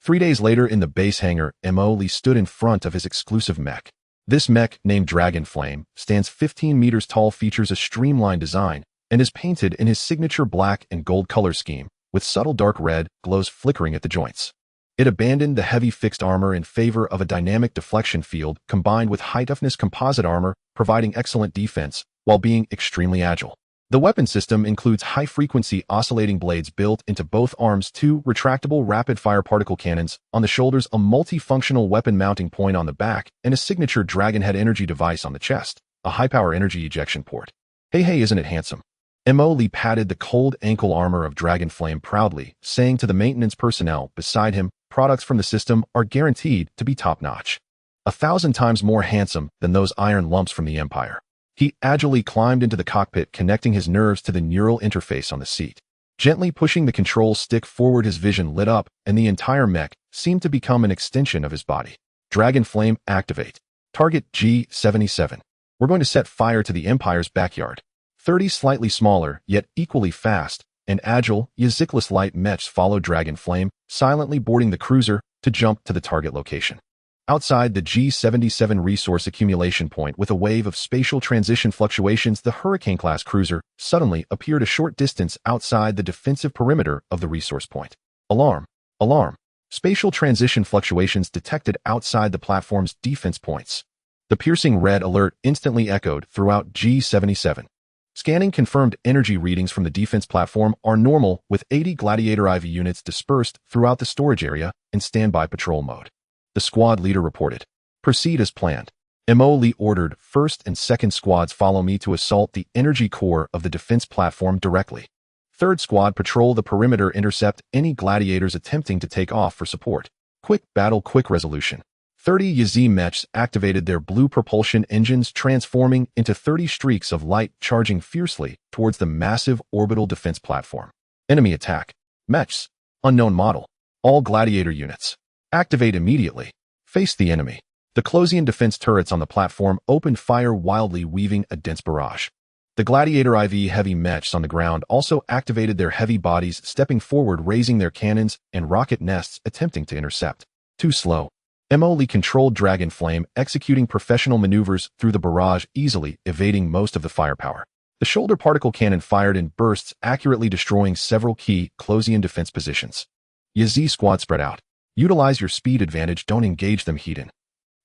Speaker 1: 3 days later, in the base hangar, Emoli stood in front of his exclusive mech. This mech, named Dragonflame, stands 15 meters tall, features a streamlined design, and is painted in his signature black and gold color scheme, with subtle dark red glows flickering at the joints. It abandoned the heavy fixed armor in favor of a dynamic deflection field combined with high-toughness composite armor, providing excellent defense while being extremely agile. The weapon system includes high-frequency oscillating blades built into both arms, 2 retractable rapid-fire particle cannons on the shoulders, a multifunctional weapon mounting point on the back, and a signature Dragonhead energy device on the chest, a high-power energy ejection port. Hey, isn't it handsome? Emoli patted the cold ankle armor of Dragonflame proudly, saying to the maintenance personnel beside him, products from the system are guaranteed to be top-notch. 1,000 times more handsome than those iron lumps from the Empire. He agilely climbed into the cockpit, connecting his nerves to the neural interface on the seat. Gently pushing the control stick forward, his vision lit up, and the entire mech seemed to become an extension of his body. Dragonflame, activate. Target G77. We're going to set fire to the Empire's backyard. 30 slightly smaller, yet equally fast and agile, Yaziklis light mechs followed Dragonflame, silently boarding the cruiser to jump to the target location. Outside the G77 resource accumulation point, with a wave of spatial transition fluctuations, the Hurricane-class cruiser suddenly appeared a short distance outside the defensive perimeter of the resource point. Alarm! Alarm! Spatial transition fluctuations detected outside the platform's defense points. The piercing red alert instantly echoed throughout G77. Scanning confirmed energy readings from the defense platform are normal, with 80 Gladiator IV units dispersed throughout the storage area in standby patrol mode. The squad leader reported. Proceed as planned. Emoli ordered 1st and 2nd squads follow me to assault the energy core of the defense platform directly. 3rd squad patrol the perimeter, intercept any gladiators attempting to take off for support. Quick battle, quick resolution. 30 YZ mechs activated their blue propulsion engines, transforming into 30 streaks of light, charging fiercely towards the massive orbital defense platform. Enemy attack. Mechs. Unknown model. All gladiator units. Activate immediately. Face the enemy. The Closian defense turrets on the platform opened fire wildly, weaving a dense barrage. The Gladiator IV heavy mechs on the ground also activated their heavy bodies, stepping forward, raising their cannons and rocket nests, attempting to intercept. Too slow. Lee controlled Dragon Flame, executing professional maneuvers through the barrage, easily evading most of the firepower. The shoulder particle cannon fired in bursts, accurately destroying several key Closian defense positions. Xihe squad spread out. Utilize your speed advantage, don't engage them, Hedon.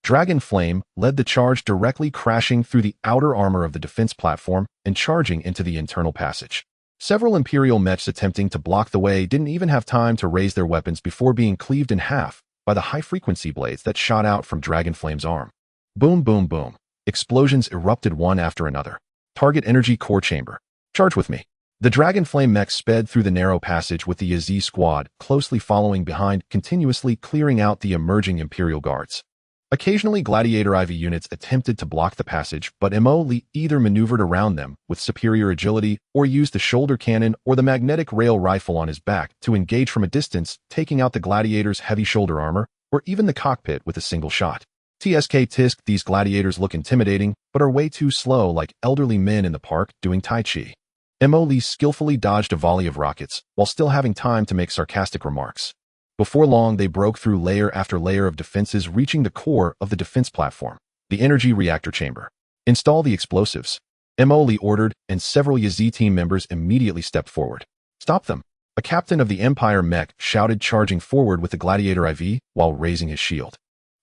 Speaker 1: Dragon Flame led the charge, directly crashing through the outer armor of the defense platform and charging into the internal passage. Several Imperial mechs attempting to block the way didn't even have time to raise their weapons before being cleaved in half by the high-frequency blades that shot out from Dragon Flame's arm. Boom, boom, boom. Explosions erupted one after another. Target energy core chamber. Charge with me. The Dragon Flame mech sped through the narrow passage with the Xihe squad closely following behind, continuously clearing out the emerging Imperial guards. Occasionally, Gladiator IV units attempted to block the passage, but Lee either maneuvered around them with superior agility or used the shoulder cannon or the magnetic rail rifle on his back to engage from a distance, taking out the Gladiator's heavy shoulder armor or even the cockpit with a single shot. Tisk, these gladiators look intimidating, but are way too slow, like elderly men in the park doing Tai Chi. Lee skillfully dodged a volley of rockets, while still having time to make sarcastic remarks. Before long, they broke through layer after layer of defenses, reaching the core of the defense platform, the energy reactor chamber. Install the explosives. Lee ordered, and several Xihe team members immediately stepped forward. Stop them. A captain of the Empire mech shouted, charging forward with the Gladiator IV while raising his shield.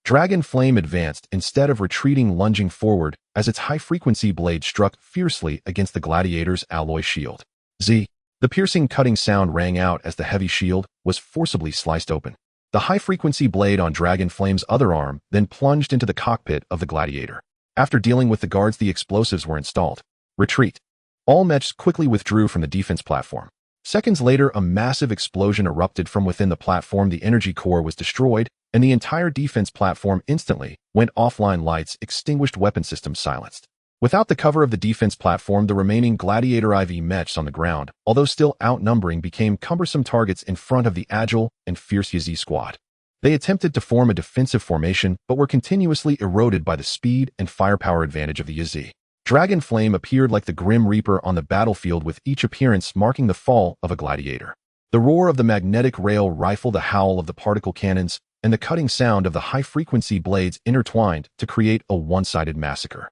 Speaker 1: Dragon Flame advanced instead of retreating, lunging forward as its high-frequency blade struck fiercely against the Gladiator's alloy shield. Z. The piercing, cutting sound rang out as the heavy shield was forcibly sliced open. The high-frequency blade on Dragon Flame's other arm then plunged into the cockpit of the Gladiator. After dealing with the guards, the explosives were installed. Retreat. All mechs quickly withdrew from the defense platform. Seconds later, a massive explosion erupted from within the platform. The energy core was destroyed, and the entire defense platform instantly went offline. Lights extinguished, weapon systems silenced. Without the cover of the defense platform, the remaining Gladiator IV mechs on the ground, although still outnumbering, became cumbersome targets in front of the agile and fierce Xihe squad. They attempted to form a defensive formation, but were continuously eroded by the speed and firepower advantage of the Xihe. Dragon Flame appeared like the Grim Reaper on the battlefield, with each appearance marking the fall of a gladiator. The roar of the magnetic rail rifle, the howl of the particle cannons, and the cutting sound of the high-frequency blades intertwined to create a one-sided massacre.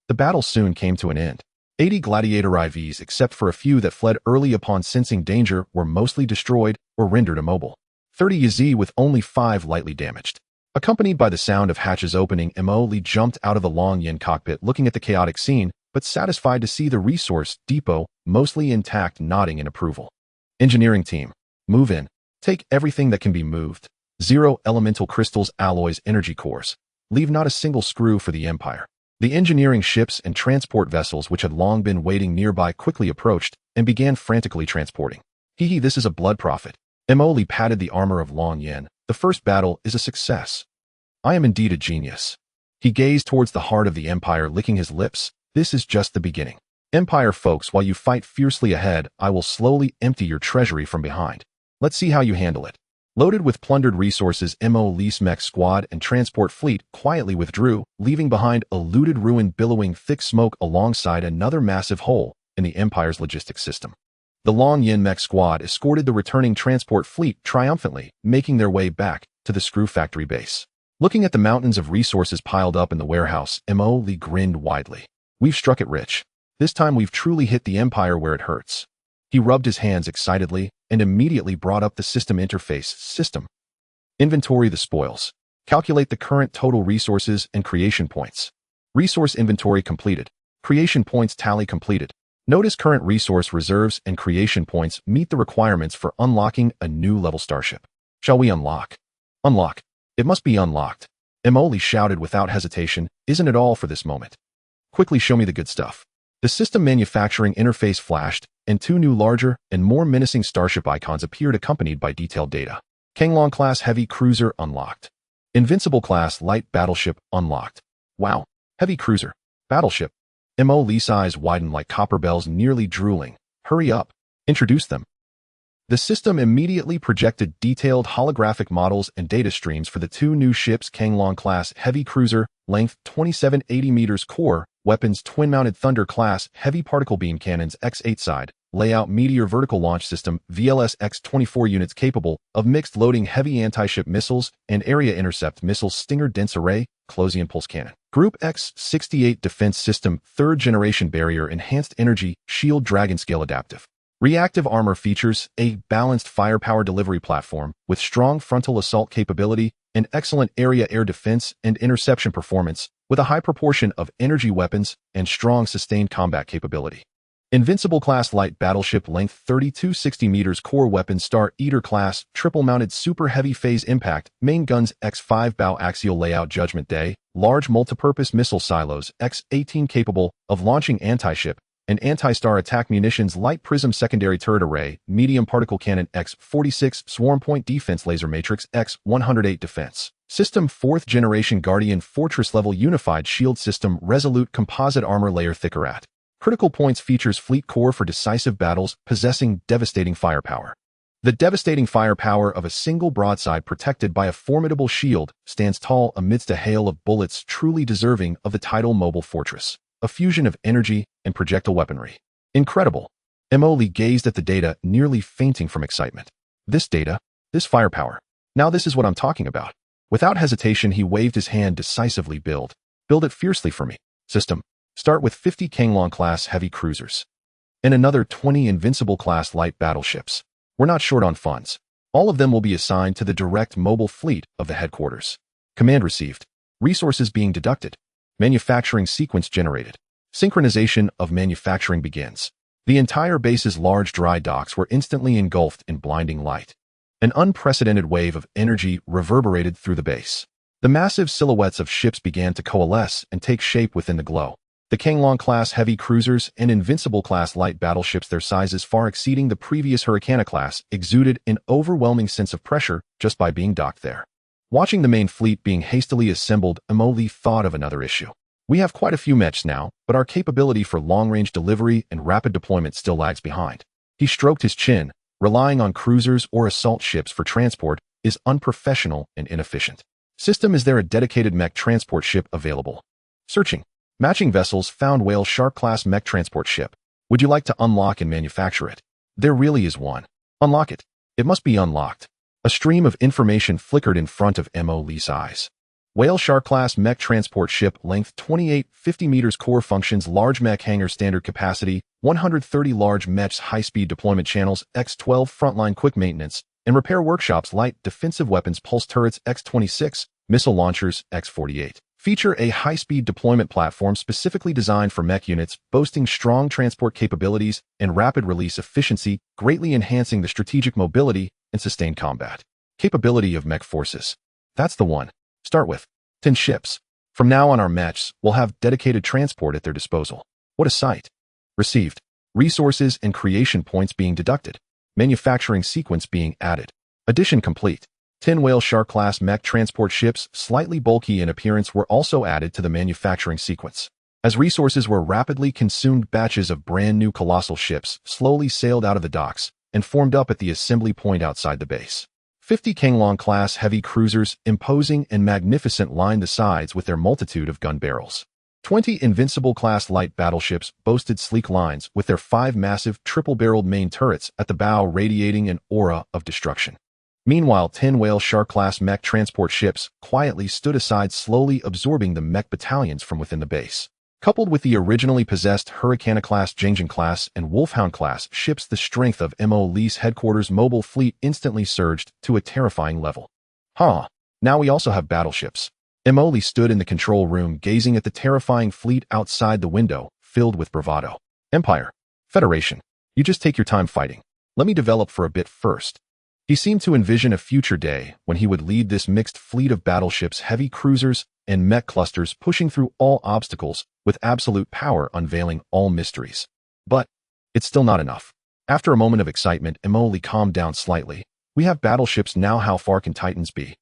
Speaker 1: The battle soon came to an end. 80 Gladiator IVs, except for a few that fled early upon sensing danger, were mostly destroyed or rendered immobile. 30 Xihe with only 5 lightly damaged. Accompanied by the sound of hatches opening, Lee jumped out of the Long Yin cockpit, looking at the chaotic scene, but satisfied to see the resource depot mostly intact, nodding in approval. Engineering team, move in. Take everything that can be moved. 0 elemental crystals, alloys, energy cores. Leave not a single screw for the Empire. The engineering ships and transport vessels, which had long been waiting nearby, quickly approached and began frantically transporting. Hee, this is a blood profit. Lee patted the armor of Long Yin. The first battle is a success. I am indeed a genius. He gazed towards the heart of the Empire, licking his lips. This is just the beginning. Empire folks, while you fight fiercely ahead, I will slowly empty your treasury from behind. Let's see how you handle it. Loaded with plundered resources, Lee's mech squad and transport fleet quietly withdrew, leaving behind a looted ruin billowing thick smoke alongside another massive hole in the Empire's logistics system. The Long Yin mech squad escorted the returning transport fleet triumphantly, making their way back to the screw factory base. Looking at the mountains of resources piled up in the warehouse, Lee grinned widely. We've struck it rich. This time we've truly hit the Empire where it hurts. He rubbed his hands excitedly and immediately brought up the system interface. System. Inventory the spoils. Calculate the current total resources and creation points. Resource inventory completed. Creation points tally completed. Notice current resource reserves and creation points meet the requirements for unlocking a new level starship. Shall we unlock? Unlock. It must be unlocked. Lee shouted without hesitation. Isn't it all for this moment? Quickly show me the good stuff. The system manufacturing interface flashed, and 2 new larger and more menacing starship icons appeared, accompanied by detailed data. Kanglong class heavy cruiser unlocked. Invincible class light battleship unlocked. Wow. Heavy cruiser. Battleship. Lee's eyes widened like copper bells, nearly drooling. Hurry up. Introduce them. The system immediately projected detailed holographic models and data streams for the two new ships: Changlong-class heavy cruiser, length 2780 meters, core, weapons twin-mounted Thunder class heavy particle beam cannons X8 side, layout Meteor vertical launch system VLS X24 units capable of mixed loading heavy anti-ship missiles and area intercept missiles Stinger dense array, Closian pulse cannon. Group X68 defense system 3rd generation barrier enhanced energy shield dragon scale adaptive. Reactive armor features a balanced firepower delivery platform with strong frontal assault capability and excellent area air defense and interception performance, with a high proportion of energy weapons and strong sustained combat capability. Invincible-class light battleship, length 3260 meters, core weapon Star Eater class, triple-mounted super heavy phase impact, main guns X5 bow axial layout Judgment Day, large multipurpose missile silos X18 capable of launching anti-ship and anti-star attack munitions, light prism secondary turret array, medium particle cannon X46, swarm point defense laser matrix X108 defense system, 4th generation Guardian fortress level unified shield system, resolute composite armor layer thicker at critical points, features fleet core for decisive battles, possessing devastating firepower. The devastating firepower of a single broadside protected by a formidable shield stands tall amidst a hail of bullets, truly deserving of the title Mobile Fortress. A fusion of energy and projectile weaponry. Incredible. Emily gazed at the data, nearly fainting from excitement. This data, this firepower. Now this is what I'm talking about. Without hesitation, he waved his hand decisively. Build it fiercely for me. System. Start with 50 Changlong-class heavy cruisers. And another 20 Invincible-class light battleships. We're not short on funds. All of them will be assigned to the direct mobile fleet of the headquarters. Command received. Resources being deducted. Manufacturing sequence generated. Synchronization of manufacturing begins. The entire base's large dry docks were instantly engulfed in blinding light. An unprecedented wave of energy reverberated through the base. The massive silhouettes of ships began to coalesce and take shape within the glow. The Changlong-class heavy cruisers and Invincible-class light battleships, their sizes far exceeding the previous Hurricane-class, exuded an overwhelming sense of pressure just by being docked there. Watching the main fleet being hastily assembled, Emily thought of another issue. We have quite a few mechs now, but our capability for long-range delivery and rapid deployment still lags behind. He stroked his chin. Relying on cruisers or assault ships for transport is unprofessional and inefficient. System, is there a dedicated mech transport ship available? Searching. Matching vessels found. Whale Shark-class mech transport ship. Would you like to unlock and manufacture it? There really is one. Unlock it. It must be unlocked. A stream of information flickered in front of Emily's eyes. Whale Shark-class mech transport ship, length 2850 meters, core functions large mech hangar, standard capacity 130 large mechs, high-speed deployment channels X12, frontline quick maintenance and repair workshops, light defensive weapons, pulse turrets X26, missile launchers X48. Feature a high-speed deployment platform specifically designed for mech units, boasting strong transport capabilities and rapid release efficiency, greatly enhancing the strategic mobility and sustained combat capability of mech forces. That's the one. Start with 10 ships. From now on, our mechs will have dedicated transport at their disposal. What a sight. Received. Resources and creation points being deducted. Manufacturing sequence being added. Addition complete. 10 Whale Shark-class mech transport ships, slightly bulky in appearance, were also added to the manufacturing sequence. As resources were rapidly consumed, batches of brand new colossal ships slowly sailed out of the docks and formed up at the assembly point outside the base. 50 Changlong-class heavy cruisers, imposing and magnificent, lined the sides with their multitude of gun barrels. 20 Invincible-class light battleships boasted sleek lines with their 5 massive triple-barreled main turrets at the bow, radiating an aura of destruction. Meanwhile, 10 Whale Shark-class mech transport ships quietly stood aside, slowly absorbing the mech battalions from within the base. Coupled with the originally possessed Hurricane-class, Jingjing-class, and Wolfhound-class ships, the strength of Emily's headquarters' mobile fleet instantly surged to a terrifying level. Now we also have battleships. Emily stood in the control room, gazing at the terrifying fleet outside the window, filled with bravado. Empire. Federation. You just take your time fighting. Let me develop for a bit first. He seemed to envision a future day when he would lead this mixed fleet of battleships, heavy cruisers, and mech clusters, pushing through all obstacles with absolute power, unveiling all mysteries. But it's still not enough. After a moment of excitement, Emily calmed down slightly. We have battleships now. How far can Titans be?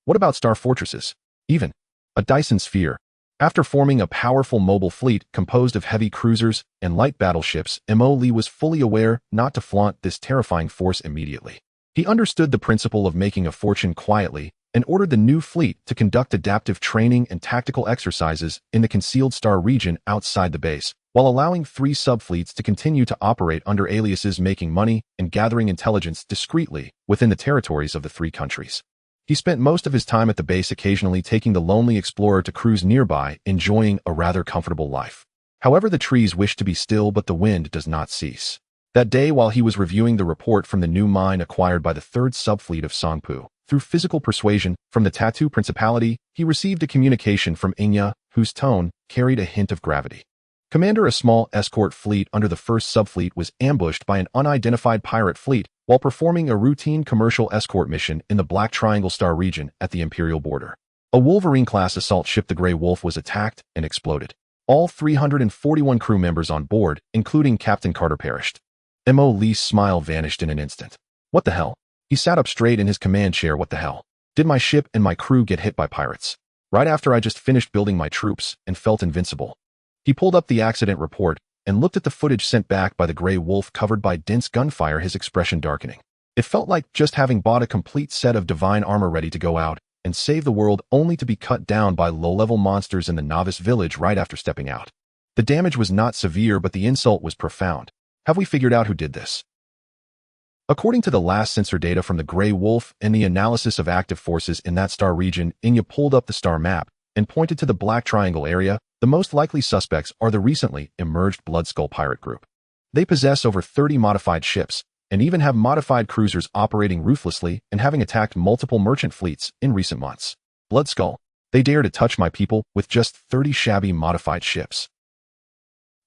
Speaker 1: What about star fortresses? Even a Dyson sphere. After forming a powerful mobile fleet composed of heavy cruisers and light battleships, Mo Li was fully aware not to flaunt this terrifying force immediately. He understood the principle of making a fortune quietly and ordered the new fleet to conduct adaptive training and tactical exercises in the concealed star region outside the base, while allowing 3 subfleets to continue to operate under aliases, making money and gathering intelligence discreetly within the territories of the 3 countries. He spent most of his time at the base, occasionally taking the lonely explorer to cruise nearby, enjoying a rather comfortable life. However, the trees wish to be still, but the wind does not cease. That day, while he was reviewing the report from the new mine acquired by the 3rd subfleet of Songpu, through physical persuasion from the Tattoo Principality, he received a communication from Xianxia, whose tone carried a hint of gravity. Commander, a small escort fleet under the 1st subfleet was ambushed by an unidentified pirate fleet while performing a routine commercial escort mission in the Black Triangle Star region at the Imperial border. A Wolverine-class assault ship, the Grey Wolf, was attacked and exploded. All 341 crew members on board, including Captain Carter, perished. Mo Li's smile vanished in an instant. What the hell? He sat up straight in his command chair. What the hell? Did my ship and my crew get hit by pirates? Right after I just finished building my troops and felt invincible. He pulled up the accident report and looked at the footage sent back by the Grey Wolf, covered by dense gunfire, his expression darkening. It felt like just having bought a complete set of divine armor ready to go out and save the world, only to be cut down by low-level monsters in the novice village right after stepping out. The damage was not severe, but the insult was profound. Have we figured out who did this? According to the last sensor data from the Grey Wolf and the analysis of active forces in that star region, Xianxia pulled up the star map and pointed to the Black Triangle area. The most likely suspects are the recently emerged Bloodskull pirate group. They possess over 30 modified ships and even have modified cruisers operating ruthlessly and having attacked multiple merchant fleets in recent months. Bloodskull, they dare to touch my people with just 30 shabby modified ships.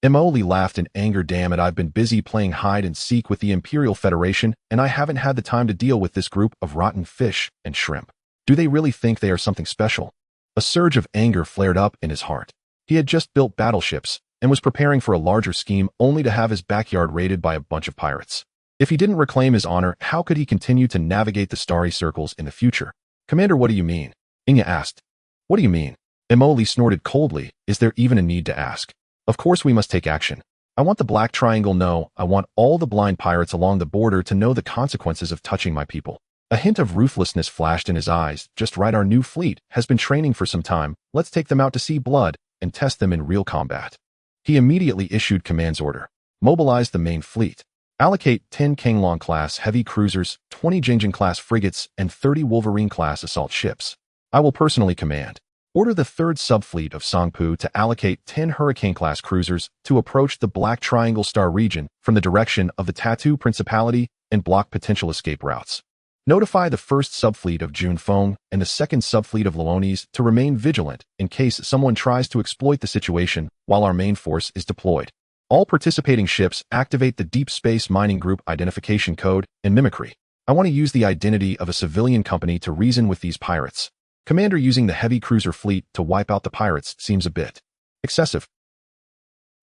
Speaker 1: Mo Li laughed in anger. Damn it, I've been busy playing hide and seek with the Imperial Federation, and I haven't had the time to deal with this group of rotten fish and shrimp. Do they really think they are something special? A surge of anger flared up in his heart. He had just built battleships and was preparing for a larger scheme, only to have his backyard raided by a bunch of pirates. If he didn't reclaim his honor, how could he continue to navigate the starry circles in the future? Commander, what do you mean? Xianxia asked. What do you mean? Mo Li snorted coldly. Is there even a need to ask? Of course we must take action. I want the Black Triangle know. I want all the blind pirates along the border to know the consequences of touching my people. A hint of ruthlessness flashed in his eyes. Just right, our new fleet has been training for some time. Let's take them out to see blood and test them in real combat. He immediately issued command's order. Mobilize the main fleet. Allocate 10 Kanglong-class heavy cruisers, 20 Jingjing-class frigates, and 30 Wolverine-class assault ships. I will personally command. Order the 3rd subfleet of Songpu to allocate 10 Hurricane-class cruisers to approach the Black Triangle Star region from the direction of the Tattoo Principality and block potential escape routes. Notify the 1st subfleet of Junfeng and the 2nd subfleet of Leonis to remain vigilant in case someone tries to exploit the situation while our main force is deployed. All participating ships activate the Deep Space Mining Group identification code and mimicry. I want to use the identity of a civilian company to reason with these pirates. Commander, using the heavy cruiser fleet to wipe out the pirates seems a bit excessive.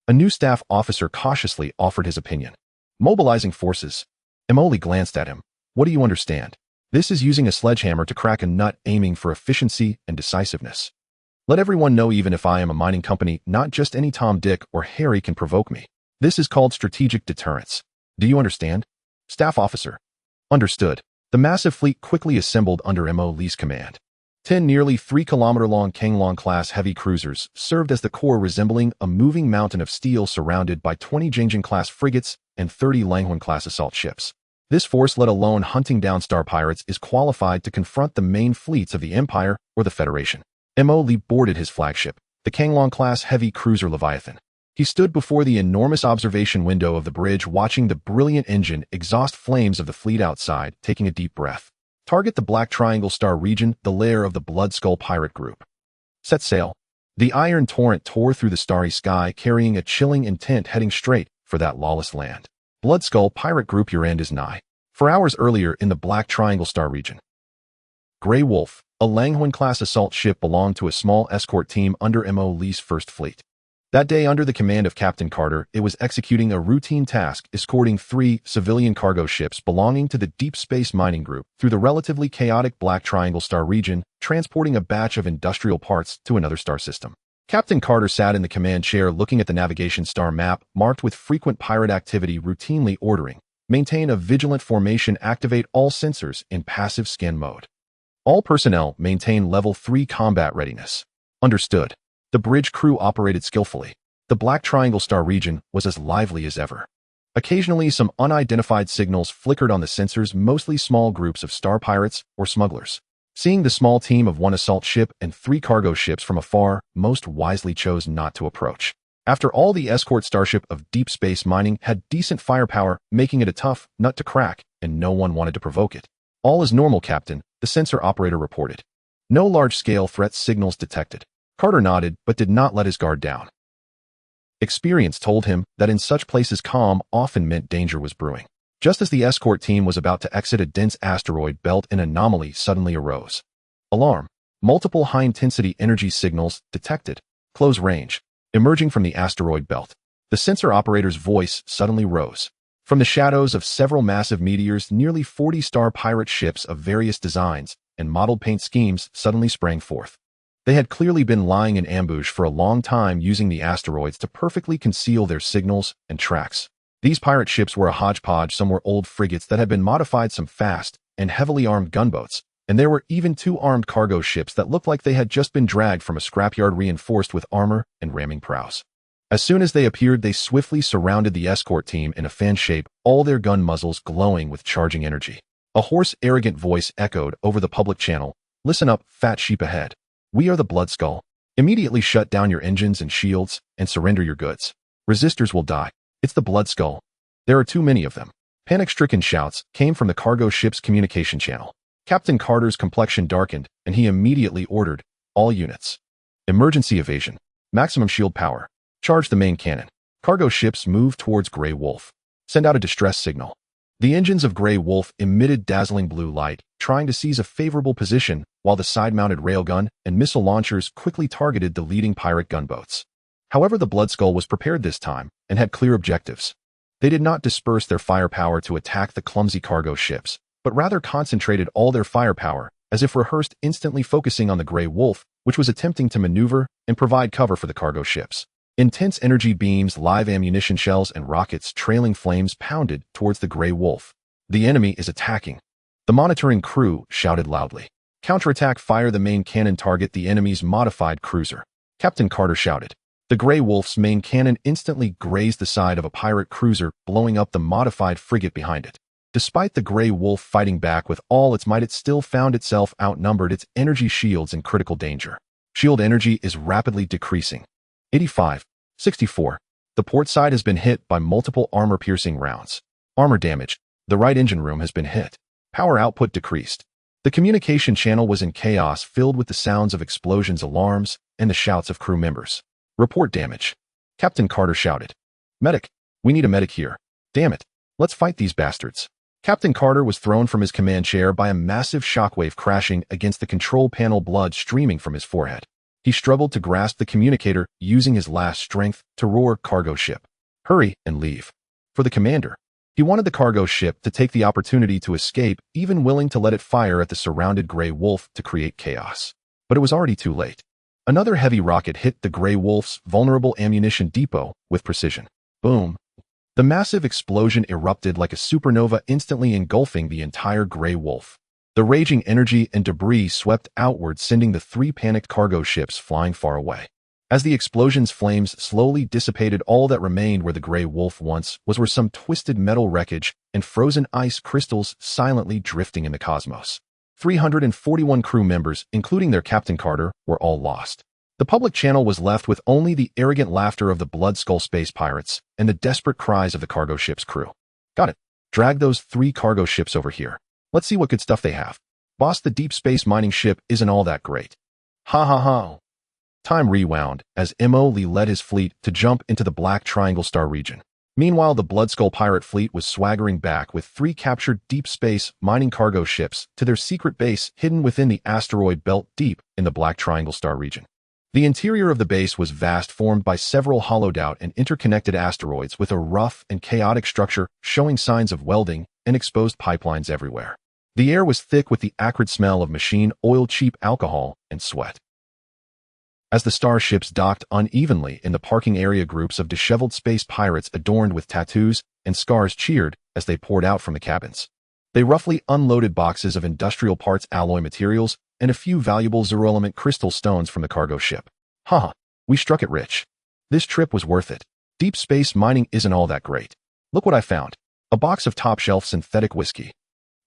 Speaker 1: A new staff officer cautiously offered his opinion. Mobilizing forces. Mo Li glanced at him. What do you understand? This is using a sledgehammer to crack a nut, aiming for efficiency and decisiveness. Let everyone know, even if I am a mining company, not just any Tom, Dick, or Harry can provoke me. This is called strategic deterrence. Do you understand? Staff officer. Understood. The massive fleet quickly assembled under Mo Li's command. 10 nearly 3-kilometer-long Kanglong-class heavy cruisers served as the core, resembling a moving mountain of steel surrounded by 20 Jingjing-class frigates and 30 Langhorn-class assault ships. This force, let alone hunting down star pirates, is qualified to confront the main fleets of the Empire or the Federation. Mo Li boarded his flagship, the Kanglong-class heavy cruiser Leviathan. He stood before the enormous observation window of the bridge, watching the brilliant engine exhaust flames of the fleet outside, taking a deep breath. Target the Black Triangle Star region, the lair of the Bloodskull pirate group. Set sail. The iron torrent tore through the starry sky, carrying a chilling intent, heading straight for that lawless land. Bloodskull pirate group, your end is nigh. 4 hours earlier in the Black Triangle Star region. Grey Wolf, a Langhorn-class assault ship, belonged to a small escort team under Mo Li's 1st fleet. That day, under the command of Captain Carter, it was executing a routine task, escorting 3 civilian cargo ships belonging to the Deep Space Mining Group through the relatively chaotic Black Triangle Star region, transporting a batch of industrial parts to another star system. Captain Carter sat in the command chair looking at the navigation star map marked with frequent pirate activity, routinely ordering, maintain a vigilant formation, activate all sensors in passive scan mode. All personnel maintain level 3 combat readiness. Understood. The bridge crew operated skillfully. The Black Triangle Star region was as lively as ever. Occasionally, some unidentified signals flickered on the sensors, mostly small groups of star pirates or smugglers. Seeing the small team of 1 assault ship and 3 cargo ships from afar, most wisely chose not to approach. After all, the escort starship of deep space mining had decent firepower, making it a tough nut to crack, and no one wanted to provoke it. All is normal, Captain, the sensor operator reported. No large-scale threat signals detected. Carter nodded, but did not let his guard down. Experience told him that in such places calm often meant danger was brewing. Just as the escort team was about to exit a dense asteroid belt, an anomaly suddenly arose. Alarm. Multiple high-intensity energy signals detected. Close range. Emerging from the asteroid belt. The sensor operator's voice suddenly rose. From the shadows of several massive meteors, nearly 40 star pirate ships of various designs and modeled paint schemes suddenly sprang forth. They had clearly been lying in ambush for a long time, using the asteroids to perfectly conceal their signals and tracks. These pirate ships were a hodgepodge. Some were old frigates that had been modified, some fast and heavily armed gunboats, and there were even 2 armed cargo ships that looked like they had just been dragged from a scrapyard, reinforced with armor and ramming prows. As soon as they appeared, they swiftly surrounded the escort team in a fan shape, all their gun muzzles glowing with charging energy. A hoarse, arrogant voice echoed over the public channel. "Listen up, fat sheep ahead. We are the Bloodskull. Immediately shut down your engines and shields and surrender your goods. Resistors will die. It's the Bloodskull. There are too many of them." Panic-stricken shouts came from the cargo ship's communication channel. Captain Carter's complexion darkened, and he immediately ordered, "All units. Emergency evasion. Maximum shield power. Charge the main cannon." Cargo ships moved towards Grey Wolf. "Send out a distress signal." The engines of Grey Wolf emitted dazzling blue light, trying to seize a favorable position, while the side-mounted railgun and missile launchers quickly targeted the leading pirate gunboats. However, the Bloodskull was prepared this time and had clear objectives. They did not disperse their firepower to attack the clumsy cargo ships, but rather concentrated all their firepower, as if rehearsed, instantly focusing on the Grey Wolf, which was attempting to maneuver and provide cover for the cargo ships. Intense energy beams, live ammunition shells, and rockets trailing flames pounded towards the Grey Wolf. "The enemy is attacking." The monitoring crew shouted loudly. "Counterattack, fire the main cannon, target the enemy's modified cruiser." Captain Carter shouted. The Grey Wolf's main cannon instantly grazed the side of a pirate cruiser, blowing up the modified frigate behind it. Despite the Grey Wolf fighting back with all its might, it still found itself outnumbered, its energy shields in critical danger. Shield energy is rapidly decreasing. 85, 64. The port side has been hit by multiple armor-piercing rounds. Armor damage. The right engine room has been hit. Power output decreased. The communication channel was in chaos, filled with the sounds of explosions, alarms, and the shouts of crew members. "Report damage." Captain Carter shouted. "Medic. We need a medic here. Damn it. Let's fight these bastards." Captain Carter was thrown from his command chair by a massive shockwave crashing against the control panel, blood streaming from his forehead. He struggled to grasp the communicator, using his last strength to roar, "Cargo ship. Hurry and leave." For the commander. He wanted the cargo ship to take the opportunity to escape, even willing to let it fire at the surrounded Grey Wolf to create chaos. But it was already too late. Another heavy rocket hit the Grey Wolf's vulnerable ammunition depot with precision. Boom. The massive explosion erupted like a supernova, instantly engulfing the entire Grey Wolf. The raging energy and debris swept outward, sending the 3 panicked cargo ships flying far away. As the explosion's flames slowly dissipated, all that remained where the Grey Wolf once was were some twisted metal wreckage and frozen ice crystals silently drifting in the cosmos. 341 crew members, including their Captain Carter, were all lost. The public channel was left with only the arrogant laughter of the Bloodskull space pirates and the desperate cries of the cargo ship's crew. "Got it. Drag those 3 cargo ships over here. Let's see what good stuff they have. Boss, the deep space mining ship isn't all that great." Ha ha ha. Time rewound as Mo Lee led his fleet to jump into the Black Triangle Star region. Meanwhile, the Bloodskull pirate fleet was swaggering back with 3 captured deep space mining cargo ships to their secret base hidden within the asteroid belt deep in the Black Triangle Star region. The interior of the base was vast, formed by several hollowed out and interconnected asteroids with a rough and chaotic structure showing signs of welding and exposed pipelines everywhere. The air was thick with the acrid smell of machine oil, cheap alcohol, and sweat. As the starships docked unevenly in the parking area, groups of disheveled space pirates adorned with tattoos and scars cheered as they poured out from the cabins. They roughly unloaded boxes of industrial parts, alloy materials, and a few valuable zero-element crystal stones from the cargo ship. Haha, we struck it rich. This trip was worth it. Deep space mining isn't all that great. Look what I found. A box of top-shelf synthetic whiskey.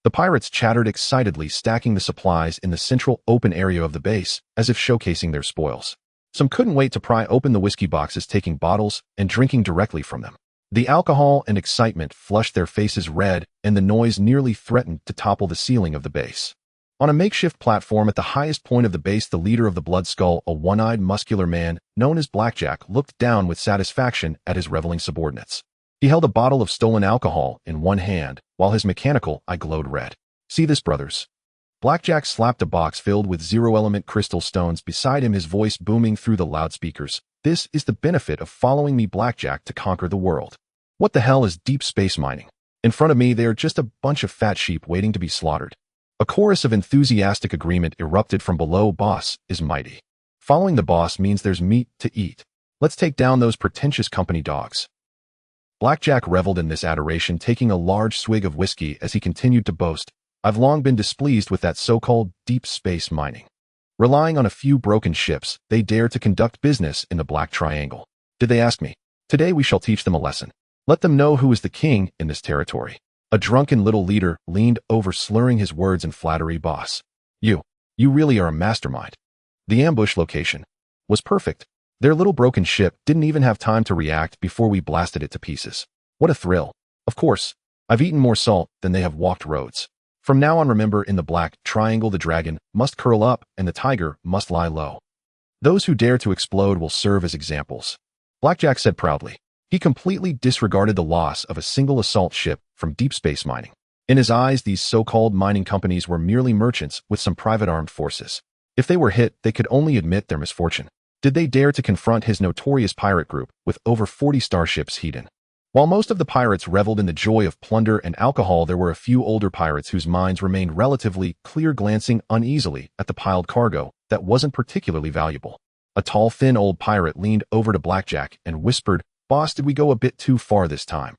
Speaker 1: The pirates chattered excitedly, stacking the supplies in the central open area of the base, as if showcasing their spoils. Some couldn't wait to pry open the whiskey boxes, taking bottles and drinking directly from them. The alcohol and excitement flushed their faces red, and the noise nearly threatened to topple the ceiling of the base. On a makeshift platform at the highest point of the base, the leader of the Blood Skull, a one-eyed muscular man known as Blackjack, looked down with satisfaction at his reveling subordinates. He held a bottle of stolen alcohol in one hand, while his mechanical eye glowed red. See this, brothers? Blackjack slapped a box filled with zero-element crystal stones beside him, his voice booming through the loudspeakers. This is the benefit of following me, Blackjack, to conquer the world. What the hell is deep space mining? In front of me, they are just a bunch of fat sheep waiting to be slaughtered. A chorus of enthusiastic agreement erupted from below. Boss is mighty. Following the boss means there's meat to eat. Let's take down those pretentious company dogs. Blackjack reveled in this adoration, taking a large swig of whiskey as he continued to boast, I've long been displeased with that so-called deep space mining. Relying on a few broken ships, they dare to conduct business in the Black Triangle. Did they ask me? Today we shall teach them a lesson. Let them know who is the king in this territory. A drunken little leader leaned over, slurring his words in flattery. Boss, you really are a mastermind. The ambush location was perfect. Their little broken ship didn't even have time to react before we blasted it to pieces. What a thrill. Of course, I've eaten more salt than they have walked roads. From now on, remember, in the Black Triangle, the dragon must curl up and the tiger must lie low. Those who dare to explode will serve as examples. Blackjack said proudly. He completely disregarded the loss of a single assault ship from deep space mining. In his eyes, these so-called mining companies were merely merchants with some private armed forces. If they were hit, they could only admit their misfortune. Did they dare to confront his notorious pirate group with over 40 starships hidden? While most of the pirates reveled in the joy of plunder and alcohol, there were a few older pirates whose minds remained relatively clear, glancing uneasily at the piled cargo that wasn't particularly valuable. A tall, thin old pirate leaned over to Blackjack and whispered, Boss, did we go a bit too far this time?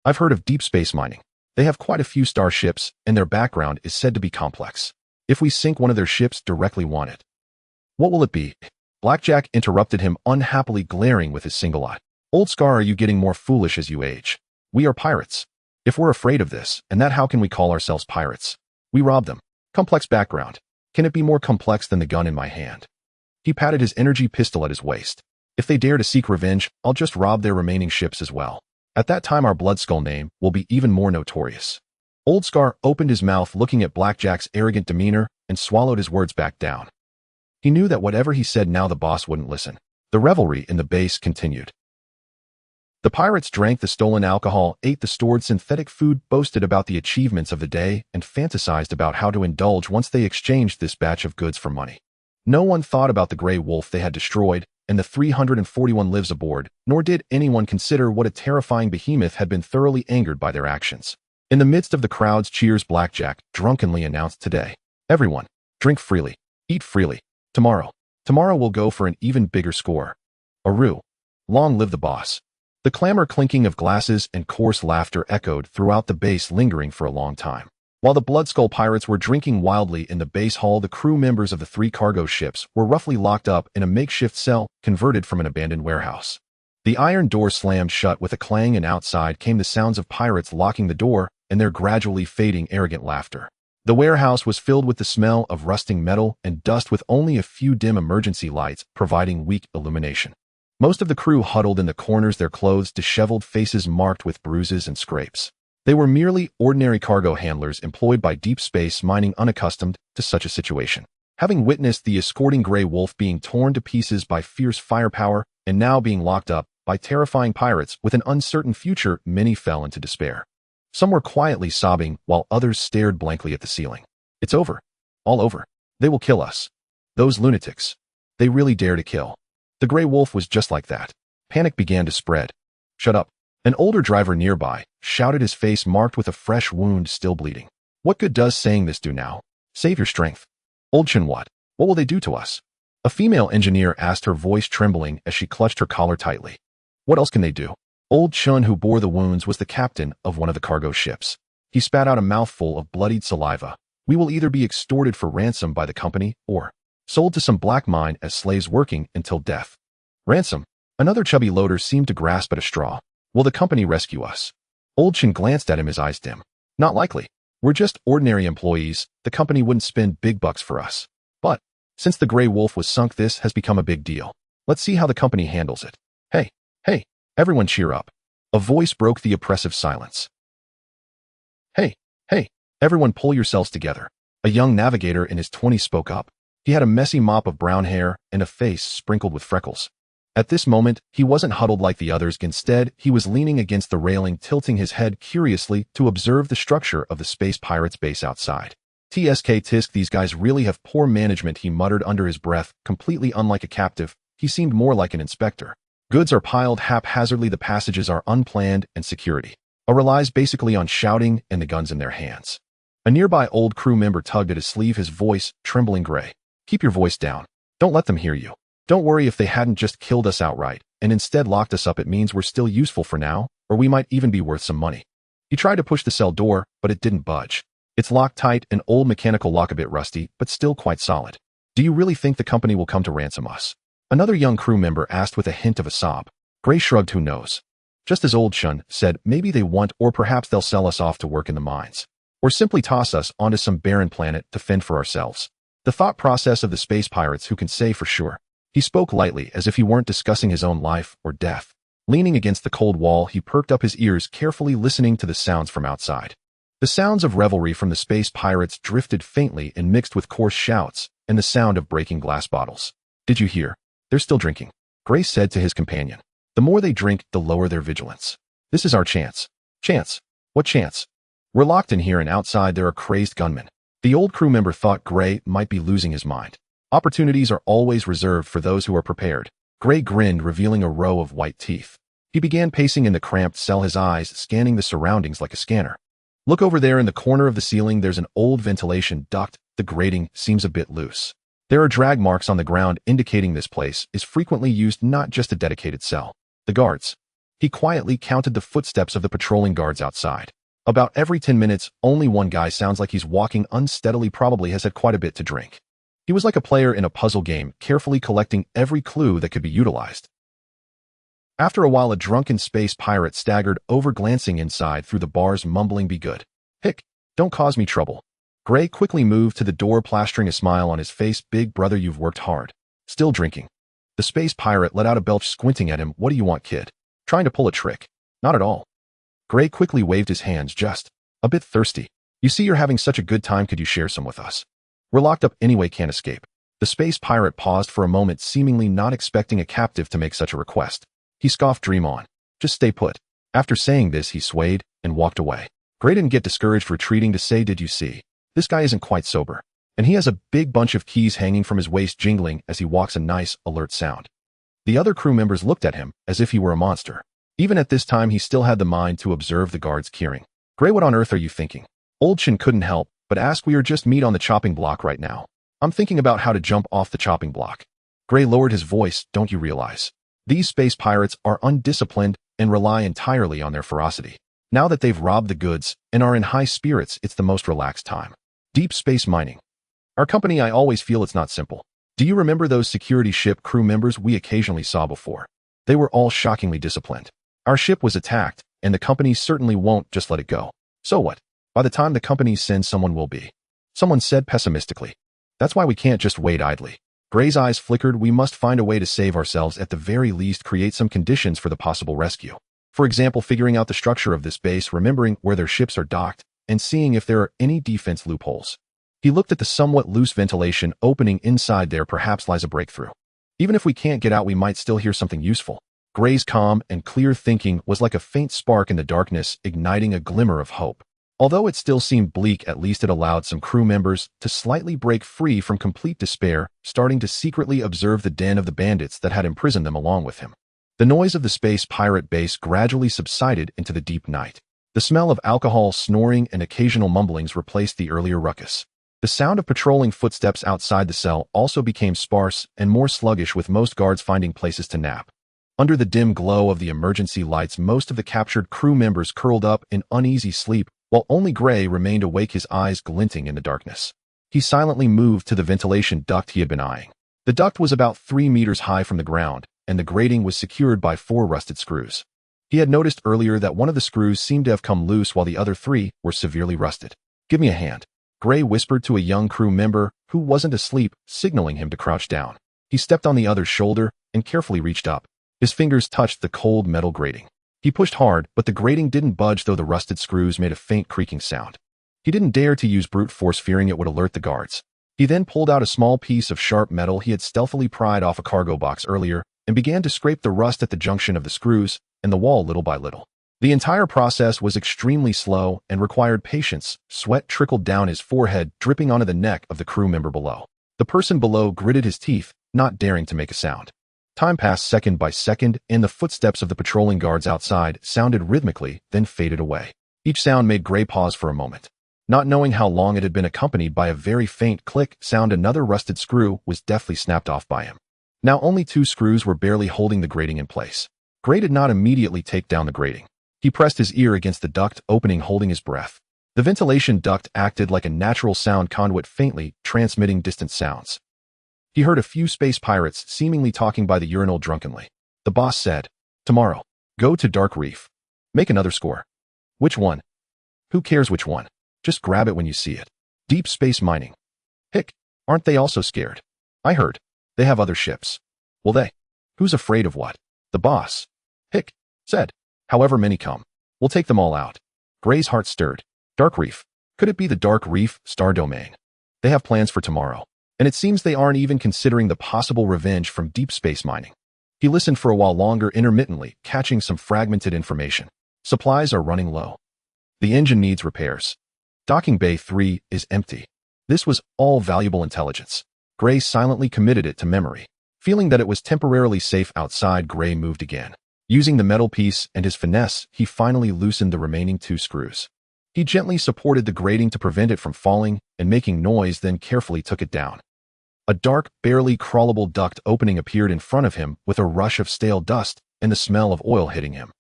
Speaker 1: I've heard of deep space mining. They have quite a few starships, and their background is said to be complex. If we sink one of their ships, directly want it. What will it be? Blackjack interrupted him, unhappily glaring with his single eye. Old Scar, are you getting more foolish as you age? We are pirates. If we're afraid of this, and that, how can we call ourselves pirates? We rob them. Complex background. Can it be more complex than the gun in my hand? He patted his energy pistol at his waist. If they dare to seek revenge, I'll just rob their remaining ships as well. At that time, our Blood Skull name will be even more notorious. Old Scar opened his mouth, looking at Blackjack's arrogant demeanor, and swallowed his words back down. He knew that whatever he said now, the boss wouldn't listen. The revelry in the base continued. The pirates drank the stolen alcohol, ate the stored synthetic food, boasted about the achievements of the day, and fantasized about how to indulge once they exchanged this batch of goods for money. No one thought about the gray wolf they had destroyed and the 341 lives aboard, nor did anyone consider what a terrifying behemoth had been thoroughly angered by their actions. In the midst of the crowd's cheers, Blackjack drunkenly announced, Today, everyone, drink freely, eat freely. Tomorrow we'll go for an even bigger score. Aru, long live the boss. The clamor, clinking of glasses, and coarse laughter echoed throughout the base, lingering for a long time. While the Blood Skull pirates were drinking wildly in the base hall, the crew members of the 3 cargo ships were roughly locked up in a makeshift cell converted from an abandoned warehouse. The iron door slammed shut with a clang, and outside came the sounds of pirates locking the door and their gradually fading arrogant laughter. The warehouse was filled with the smell of rusting metal and dust, with only a few dim emergency lights providing weak illumination. Most of the crew huddled in the corners, their clothes disheveled, faces marked with bruises and scrapes. They were merely ordinary cargo handlers employed by deep space mining, unaccustomed to such a situation. Having witnessed the escorting gray wolf being torn to pieces by fierce firepower and now being locked up by terrifying pirates with an uncertain future, many fell into despair. Some were quietly sobbing, while others stared blankly at the ceiling. It's over. All over. They will kill us. Those lunatics. They really dare to kill. The gray wolf was just like that. Panic began to spread. Shut up. An older driver nearby shouted, his face marked with a fresh wound still bleeding. What good does saying this do now? Save your strength. Old Chinwat, what will they do to us? A A female engineer asked, her voice trembling as she clutched her collar tightly. What else can they do? Old Chun, who bore the wounds, was the captain of one of the cargo ships. He spat out a mouthful of bloodied saliva. We will either be extorted for ransom by the company or sold to some black mine as slaves working until death. Ransom? Another chubby loader seemed to grasp at a straw. Will the company rescue us? Old Chin glanced at him, his eyes dim. Not likely. We're just ordinary employees. The company wouldn't spend big bucks for us. But since the Grey Wolf was sunk, this has become a big deal. Let's see how the company handles it. Hey, everyone cheer up. A voice broke the oppressive silence. Hey, everyone pull yourselves together. A young navigator in his 20s spoke up. He had a messy mop of brown hair and a face sprinkled with freckles. At this moment, he wasn't huddled like the others. Instead, he was leaning against the railing, tilting his head curiously to observe the structure of the space pirates' base outside. Tisk, these guys really have poor management, he muttered under his breath. Completely unlike a captive, he seemed more like an inspector. Goods are piled haphazardly, the passages are unplanned, and security relies basically on shouting and the guns in their hands. A nearby old crew member tugged at his sleeve, his voice trembling. Gray, keep your voice down. Don't let them hear you. Don't worry, if they hadn't just killed us outright and instead locked us up, it means we're still useful for now, or we might even be worth some money. He tried to push the cell door, but it didn't budge. It's locked tight, an old mechanical lock, a bit rusty, but still quite solid. Do you really think the company will come to ransom us? Another young crew member asked with a hint of a sob. Gray shrugged, who knows? Just as Old Shun said, maybe they want, or perhaps they'll sell us off to work in the mines. Or simply toss us onto some barren planet to fend for ourselves. The thought process of the space pirates, who can say for sure? He spoke lightly, as if he weren't discussing his own life or death. Leaning against the cold wall, he perked up his ears, carefully listening to the sounds from outside. The sounds of revelry from the space pirates drifted faintly and mixed with coarse shouts and the sound of breaking glass bottles. Did you hear? They're still drinking, Gray said to his companion. The more they drink, the lower their vigilance. This is our chance. Chance? What chance? We're locked in here, and outside there are crazed gunmen. The old crew member thought Gray might be losing his mind. Opportunities are always reserved for those who are prepared. Gray grinned, revealing a row of white teeth. He began pacing in the cramped cell, his eyes scanning the surroundings like a scanner. Look over there in the corner of the ceiling, there's an old ventilation duct. The grating seems a bit loose. There are drag marks on the ground indicating this place is frequently used, not just a dedicated cell. The guards. He quietly counted the footsteps of the patrolling guards outside. About every 10 minutes, only one guy sounds like he's walking unsteadily, probably has had quite a bit to drink. He was like a player in a puzzle game, carefully collecting every clue that could be utilized. After a while, a drunken space pirate staggered over, glancing inside through the bars, mumbling, "Be good. Hick, don't cause me trouble." Gray quickly moved to the door, plastering a smile on his face. "Big brother, you've worked hard." Still drinking. The space pirate let out a belch, squinting at him. "What do you want, kid? Trying to pull a trick?" "Not at all." Gray quickly waved his hands. "Just a bit thirsty. You see, you're having such a good time. Could you share some with us? We're locked up anyway, can't escape." The space pirate paused for a moment, seemingly not expecting a captive to make such a request. He scoffed, "Dream on. Just stay put." After saying this, he swayed and walked away. Gray didn't get discouraged, retreating to say, "Did you see? This guy isn't quite sober. And he has a big bunch of keys hanging from his waist, jingling as he walks, a nice, alert sound." The other crew members looked at him as if he were a monster. Even at this time, he still had the mind to observe the guards curing. "Gray, what on earth are you thinking?" Old Chin couldn't help but ask. "We are just meat on the chopping block right now. I'm thinking about how to jump off the chopping block." Gray lowered his voice. "Don't you realize? These space pirates are undisciplined and rely entirely on their ferocity. Now that they've robbed the goods and are in high spirits, it's the most relaxed time. Deep space mining. Our company, I always feel it's not simple. Do you remember those security ship crew members we occasionally saw before? They were all shockingly disciplined. Our ship was attacked, and the company certainly won't just let it go. So what? By the time the company sends, someone will be." Someone said pessimistically. "That's why we can't just wait idly." Gray's eyes flickered. "We must find a way to save ourselves, at the very least create some conditions for the possible rescue. For example, figuring out the structure of this base, remembering where their ships are docked, and seeing if there are any defense loopholes." He looked at the somewhat loose ventilation opening inside. There perhaps lies a breakthrough. Even if we can't get out, we might still hear something useful. Gray's calm and clear thinking was like a faint spark in the darkness, igniting a glimmer of hope. Although it still seemed bleak, at least it allowed some crew members to slightly break free from complete despair, starting to secretly observe the den of the bandits that had imprisoned them along with him. The noise of the space pirate base gradually subsided into the deep night. The smell of alcohol, snoring, and occasional mumblings replaced the earlier ruckus. The sound of patrolling footsteps outside the cell also became sparse and more sluggish, with most guards finding places to nap. Under the dim glow of the emergency lights, most of the captured crew members curled up in uneasy sleep, while only Gray remained awake, his eyes glinting in the darkness. He silently moved to the ventilation duct he had been eyeing. The duct was about 3 meters high from the ground, and the grating was secured by 4 rusted screws. He had noticed earlier that one of the screws seemed to have come loose while the other 3 were severely rusted. "Give me a hand," Gray whispered to a young crew member who wasn't asleep, signaling him to crouch down. He stepped on the other's shoulder and carefully reached up. His fingers touched the cold metal grating. He pushed hard, but the grating didn't budge, though the rusted screws made a faint creaking sound. He didn't dare to use brute force, fearing it would alert the guards. He then pulled out a small piece of sharp metal he had stealthily pried off a cargo box earlier and began to scrape the rust at the junction of the screws and the wall little by little. The entire process was extremely slow and required patience. Sweat trickled down his forehead, dripping onto the neck of the crew member below. The person below gritted his teeth, not daring to make a sound. Time passed second by second, and the footsteps of the patrolling guards outside sounded rhythmically, then faded away. Each sound made Gray pause for a moment. Not knowing how long it had been accompanied by a very faint click sound, another rusted screw was deftly snapped off by him. Now only 2 screws were barely holding the grating in place. Gray did not immediately take down the grating. He pressed his ear against the duct opening, holding his breath. The ventilation duct acted like a natural sound conduit, faintly transmitting distant sounds. He heard a few space pirates seemingly talking by the urinal drunkenly. The boss said, "Tomorrow, go to Dark Reef. Make another score." "Which one?" "Who cares which one? Just grab it when you see it." "Deep space mining." "Hick, aren't they also scared?" "I heard. They have other ships." "Will they?" "Who's afraid of what?" "The boss." Hick said, "However many come, we'll take them all out." Gray's heart stirred. Dark Reef. Could it be the Dark Reef star domain? They have plans for tomorrow, and it seems they aren't even considering the possible revenge from deep space mining. He listened for a while longer, intermittently catching some fragmented information. Supplies are running low. The engine needs repairs. Docking Bay 3 is empty. This was all valuable intelligence. Gray silently committed it to memory. Feeling that it was temporarily safe outside, Gray moved again. Using the metal piece and his finesse, he finally loosened the remaining 2 screws. He gently supported the grating to prevent it from falling and making noise, then carefully took it down. A dark, barely crawlable duct opening appeared in front of him, with a rush of stale dust and the smell of oil hitting him.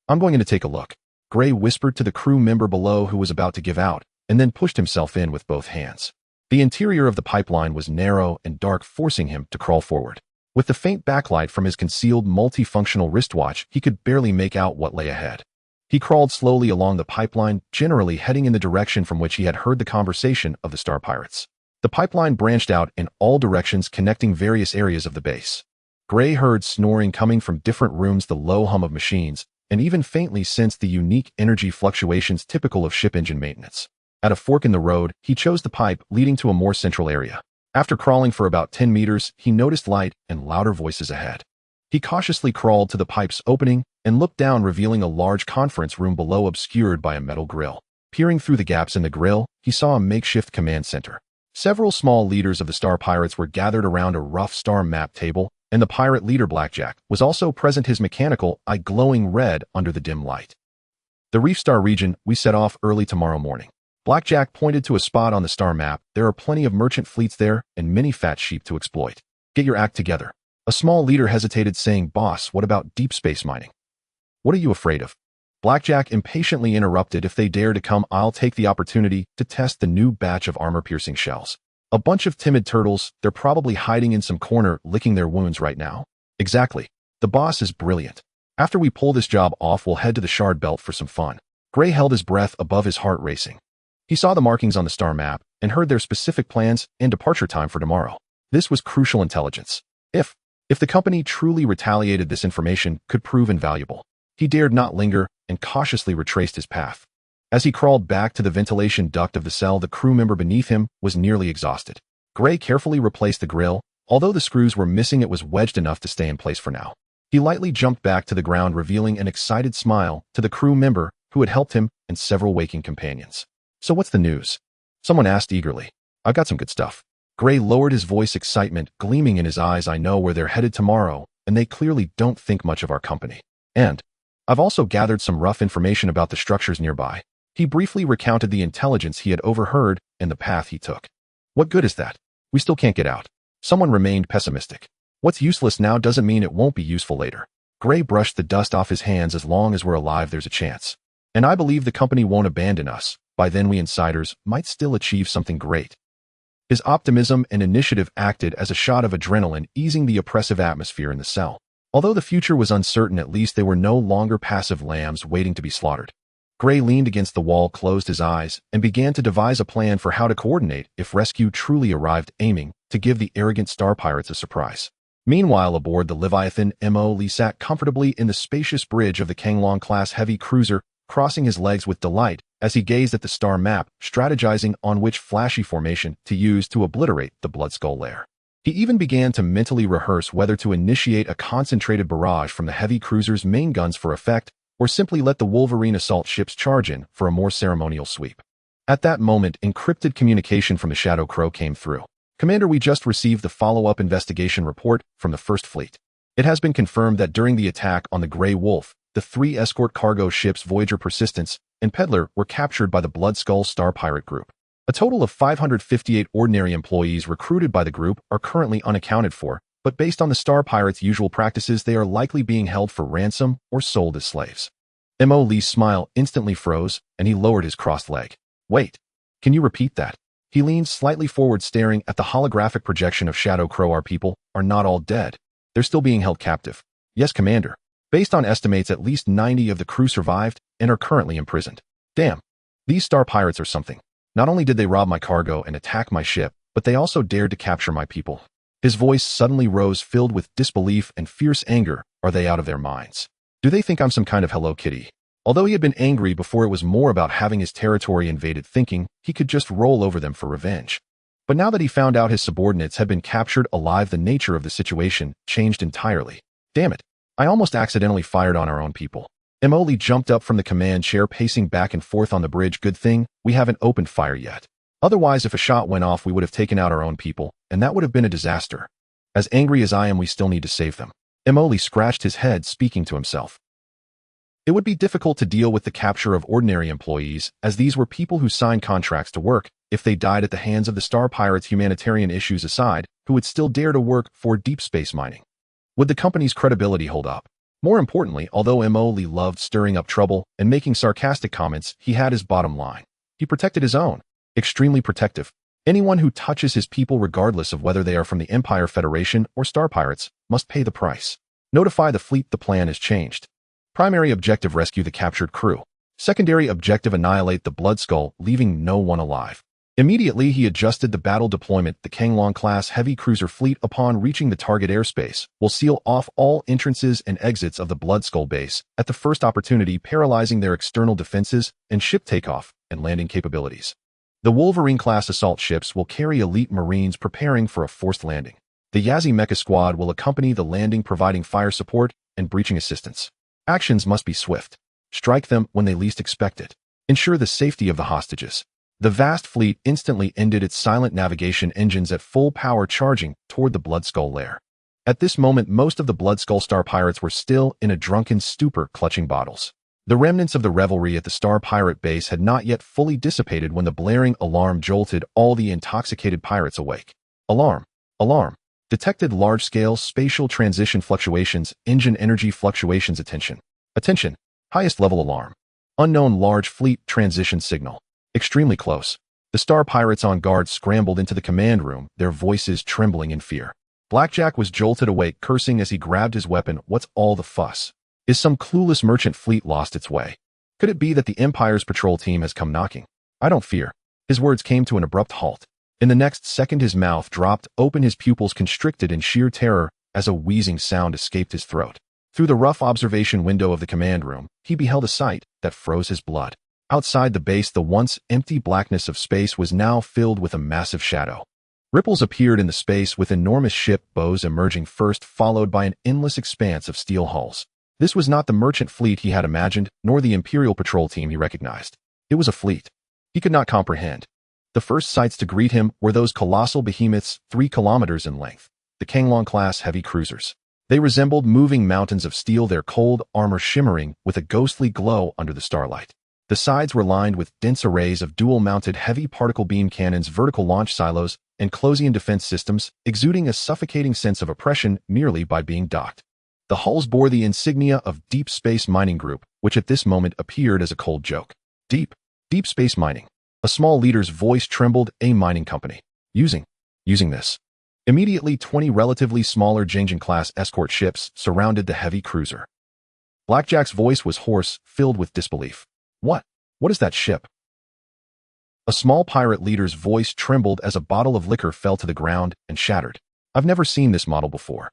Speaker 1: "I'm going in to take a look," Gray whispered to the crew member below who was about to give out, and then pushed himself in with both hands. The interior of the pipeline was narrow and dark, forcing him to crawl forward. With the faint backlight from his concealed multifunctional wristwatch, he could barely make out what lay ahead. He crawled slowly along the pipeline, generally heading in the direction from which he had heard the conversation of the Star Pirates. The pipeline branched out in all directions, connecting various areas of the base. Gray heard snoring coming from different rooms, the low hum of machines, and even faintly sensed the unique energy fluctuations typical of ship engine maintenance. At a fork in the road, he chose the pipe leading to a more central area. After crawling for about 10 meters, he noticed light and louder voices ahead. He cautiously crawled to the pipe's opening and looked down, revealing a large conference room below obscured by a metal grill. Peering through the gaps in the grill, he saw a makeshift command center. Several small leaders of the Star Pirates were gathered around a rough star map table, and the pirate leader Blackjack was also present, his mechanical eye glowing red under the dim light. "The Reef Star region, we set off early tomorrow morning." Blackjack pointed to a spot on the star map. "There are plenty of merchant fleets there and many fat sheep to exploit. Get your act together." A small leader hesitated, saying, "Boss, what about deep space mining?" "What are you afraid of?" Blackjack impatiently interrupted. "If they dare to come, I'll take the opportunity to test the new batch of armor-piercing shells. A bunch of timid turtles, they're probably hiding in some corner, licking their wounds right now." "Exactly. The boss is brilliant. After we pull this job off, we'll head to the Shard Belt for some fun." Gray held his breath above his heart racing. He saw the markings on the star map and heard their specific plans and departure time for tomorrow. This was crucial intelligence. If the company truly retaliated, this information could prove invaluable. He dared not linger and cautiously retraced his path. As he crawled back to the ventilation duct of the cell, the crew member beneath him was nearly exhausted. Gray carefully replaced the grill. Although the screws were missing, it was wedged enough to stay in place for now. He lightly jumped back to the ground, revealing an excited smile to the crew member who had helped him and several waking companions. "So what's the news?" someone asked eagerly. "I've got some good stuff." Gray lowered his voice, excitement gleaming in his eyes. "I know where they're headed tomorrow, and they clearly don't think much of our company. And I've also gathered some rough information about the structures nearby." He briefly recounted the intelligence he had overheard and the path he took. What good is that? We still can't get out. Someone remained pessimistic. What's useless now doesn't mean it won't be useful later. Gray brushed the dust off his hands. As long as we're alive, there's a chance. And I believe the company won't abandon us. By then we insiders might still achieve something great. His optimism and initiative acted as a shot of adrenaline, easing the oppressive atmosphere in the cell. Although the future was uncertain, at least they were no longer passive lambs waiting to be slaughtered. Gray leaned against the wall, closed his eyes, and began to devise a plan for how to coordinate if rescue truly arrived, aiming to give the arrogant star pirates a surprise. Meanwhile, aboard the Leviathan, Mo Li sat comfortably in the spacious bridge of the Kanglong-class heavy cruiser, crossing his legs with delight as he gazed at the star map, strategizing on which flashy formation to use to obliterate the Bloodskull lair. He even began to mentally rehearse whether to initiate a concentrated barrage from the heavy cruiser's main guns for effect, or simply let the Wolverine assault ships charge in for a more ceremonial sweep. At that moment, encrypted communication from the Shadow Crow came through. Commander, we just received the follow-up investigation report from the First Fleet. It has been confirmed that during the attack on the Grey Wolf, the 3 escort cargo ships Voyager, Persistence, and Peddler were captured by the Bloodskull Star Pirate Group. A total of 558 ordinary employees recruited by the group are currently unaccounted for, but based on the Star Pirates' usual practices, they are likely being held for ransom or sold as slaves. Mo Li's smile instantly froze, and he lowered his crossed leg. Wait, can you repeat that? He leaned slightly forward, staring at the holographic projection of Shadow Crow. Our people are not all dead. They're still being held captive. Yes, Commander. Based on estimates, at least 90 of the crew survived and are currently imprisoned. Damn. These Star Pirates are something. Not only did they rob my cargo and attack my ship, but they also dared to capture my people. His voice suddenly rose, filled with disbelief and fierce anger. Are they out of their minds? Do they think I'm some kind of Hello Kitty? Although he had been angry before, it was more about having his territory invaded, thinking he could just roll over them for revenge. But now that he found out his subordinates had been captured alive, the nature of the situation changed entirely. Damn it. I almost accidentally fired on our own people. Mo Li jumped up from the command chair, pacing back and forth on the bridge. Good thing we haven't opened fire yet. Otherwise, if a shot went off, we would have taken out our own people, and that would have been a disaster. As angry as I am, we still need to save them. Mo Li scratched his head, speaking to himself. It would be difficult to deal with the capture of ordinary employees, as these were people who signed contracts to work. If they died at the hands of the Star Pirates, humanitarian issues aside, who would still dare to work for deep space mining? Would the company's credibility hold up? More importantly, although Mo Li loved stirring up trouble and making sarcastic comments, he had his bottom line. He protected his own. Extremely protective. Anyone who touches his people, regardless of whether they are from the Empire Federation or Star Pirates, must pay the price. Notify the fleet the plan has changed. Primary objective: rescue the captured crew. Secondary objective: annihilate the Bloodskull, leaving no one alive. Immediately, he adjusted the battle deployment. The Kanglong-class heavy cruiser fleet, upon reaching the target airspace, will seal off all entrances and exits of the Bloodskull base at the first opportunity, paralyzing their external defenses and ship takeoff and landing capabilities. The Wolverine-class assault ships will carry elite Marines preparing for a forced landing. The Yazzie Mecha Squad will accompany the landing, providing fire support and breaching assistance. Actions must be swift. Strike them when they least expect it. Ensure the safety of the hostages. The vast fleet instantly ended its silent navigation engines at full power, charging toward the Bloodskull lair. At this moment, most of the Bloodskull Star Pirates were still in a drunken stupor, clutching bottles. The remnants of the revelry at the Star Pirate base had not yet fully dissipated when the blaring alarm jolted all the intoxicated pirates awake. Alarm! Alarm! Detected large-scale spatial transition fluctuations, engine energy fluctuations. Attention! Attention! Highest level alarm. Unknown large fleet transition signal. Extremely close. The Star Pirates on guard scrambled into the command room, their voices trembling in fear. Blackjack was jolted awake, cursing as he grabbed his weapon. What's all the fuss? Is some clueless merchant fleet lost its way? Could it be that the Empire's patrol team has come knocking? I don't fear. His words came to an abrupt halt. In the next second, his mouth dropped open, his pupils constricted in sheer terror as a wheezing sound escaped his throat. Through the rough observation window of the command room, he beheld a sight that froze his blood. Outside the base, the once empty blackness of space was now filled with a massive shadow. Ripples appeared in the space, with enormous ship bows emerging first, followed by an endless expanse of steel hulls. This was not the merchant fleet he had imagined, nor the Imperial patrol team he recognized. It was a fleet he could not comprehend. The first sights to greet him were those colossal behemoths, 3 kilometers in length, the Kanglong-class heavy cruisers. They resembled moving mountains of steel, their cold armor shimmering with a ghostly glow under the starlight. The sides were lined with dense arrays of dual-mounted heavy particle beam cannons, vertical launch silos and Closian defense systems, exuding a suffocating sense of oppression merely by being docked. The hulls bore the insignia of Deep Space Mining Group, which at this moment appeared as a cold joke. Deep Space Mining. A small leader's voice trembled. A mining company. Using this. Immediately 20 relatively smaller Chang'an-class escort ships surrounded the heavy cruiser. Blackjack's voice was hoarse, filled with disbelief. What is that ship? A small pirate leader's voice trembled as a bottle of liquor fell to the ground and shattered. I've never seen this model before.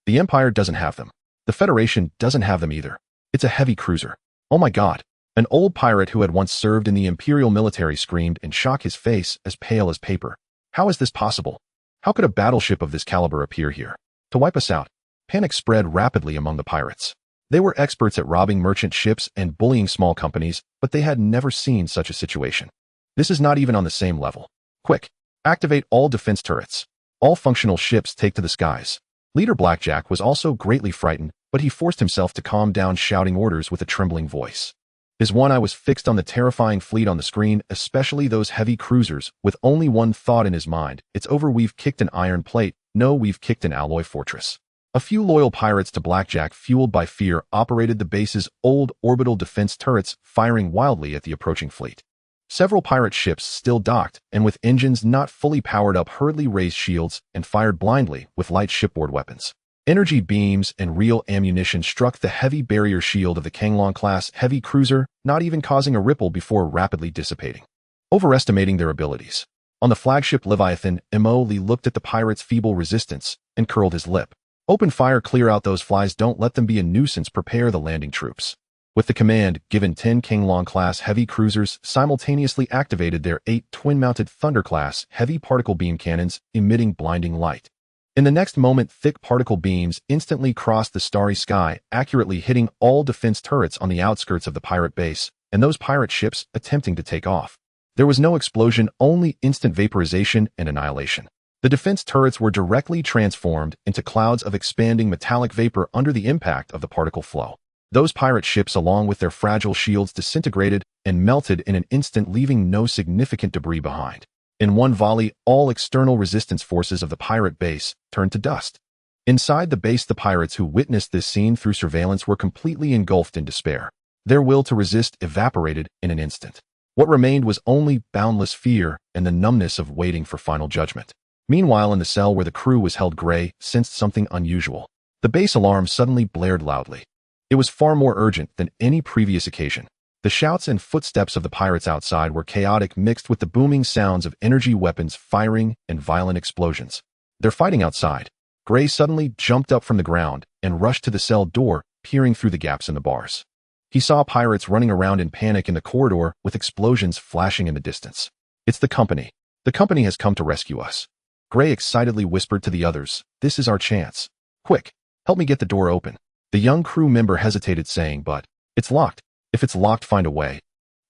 Speaker 1: The Empire doesn't have them. The Federation doesn't have them either. It's a heavy cruiser. Oh my god. An old pirate who had once served in the Imperial military screamed in shock, his face as pale as paper. How is this possible? How could a battleship of this caliber appear here? To wipe us out? Panic spread rapidly among the pirates. They were experts at robbing merchant ships and bullying small companies, but they had never seen such a situation. This is not even on the same level. Quick, activate all defense turrets. All functional ships take to the skies. Leader Blackjack was also greatly frightened, but he forced himself to calm down, shouting orders with a trembling voice. His one eye was fixed on the terrifying fleet on the screen, especially those heavy cruisers, with only one thought in his mind. It's over. We've kicked an iron plate. No, we've kicked an alloy fortress. A few loyal pirates to Blackjack, fueled by fear, operated the base's old orbital defense turrets, firing wildly at the approaching fleet. Several pirate ships still docked, and with engines not fully powered up, hurriedly raised shields and fired blindly with light shipboard weapons. Energy beams and real ammunition struck the heavy barrier shield of the Changlong-class heavy cruiser, not even causing a ripple before rapidly dissipating. Overestimating their abilities. On the flagship Leviathan, Mo Li looked at the pirates' feeble resistance and curled his lip. Open fire, clear out those flies, don't let them be a nuisance, prepare the landing troops. With the command given, 10 Changlong-class heavy cruisers simultaneously activated their 8 twin-mounted Thunder-class heavy particle beam cannons, emitting blinding light. In the next moment, thick particle beams instantly crossed the starry sky, accurately hitting all defense turrets on the outskirts of the pirate base, and those pirate ships attempting to take off. There was no explosion, only instant vaporization and annihilation. The defense turrets were directly transformed into clouds of expanding metallic vapor under the impact of the particle flow. Those pirate ships, along with their fragile shields, disintegrated and melted in an instant, leaving no significant debris behind. In one volley, all external resistance forces of the pirate base turned to dust. Inside the base, the pirates who witnessed this scene through surveillance were completely engulfed in despair. Their will to resist evaporated in an instant. What remained was only boundless fear and the numbness of waiting for final judgment. Meanwhile, in the cell where the crew was held, Gray sensed something unusual. The base alarm suddenly blared loudly. It was far more urgent than any previous occasion. The shouts and footsteps of the pirates outside were chaotic, mixed with the booming sounds of energy weapons firing and violent explosions. They're fighting outside. Gray suddenly jumped up from the ground and rushed to the cell door, peering through the gaps in the bars. He saw pirates running around in panic in the corridor with explosions flashing in the distance. It's the company. The company has come to rescue us. Gray excitedly whispered to the others, "This is our chance. Quick, help me get the door open." The young crew member hesitated, saying, "But it's locked." "If it's locked, find a way."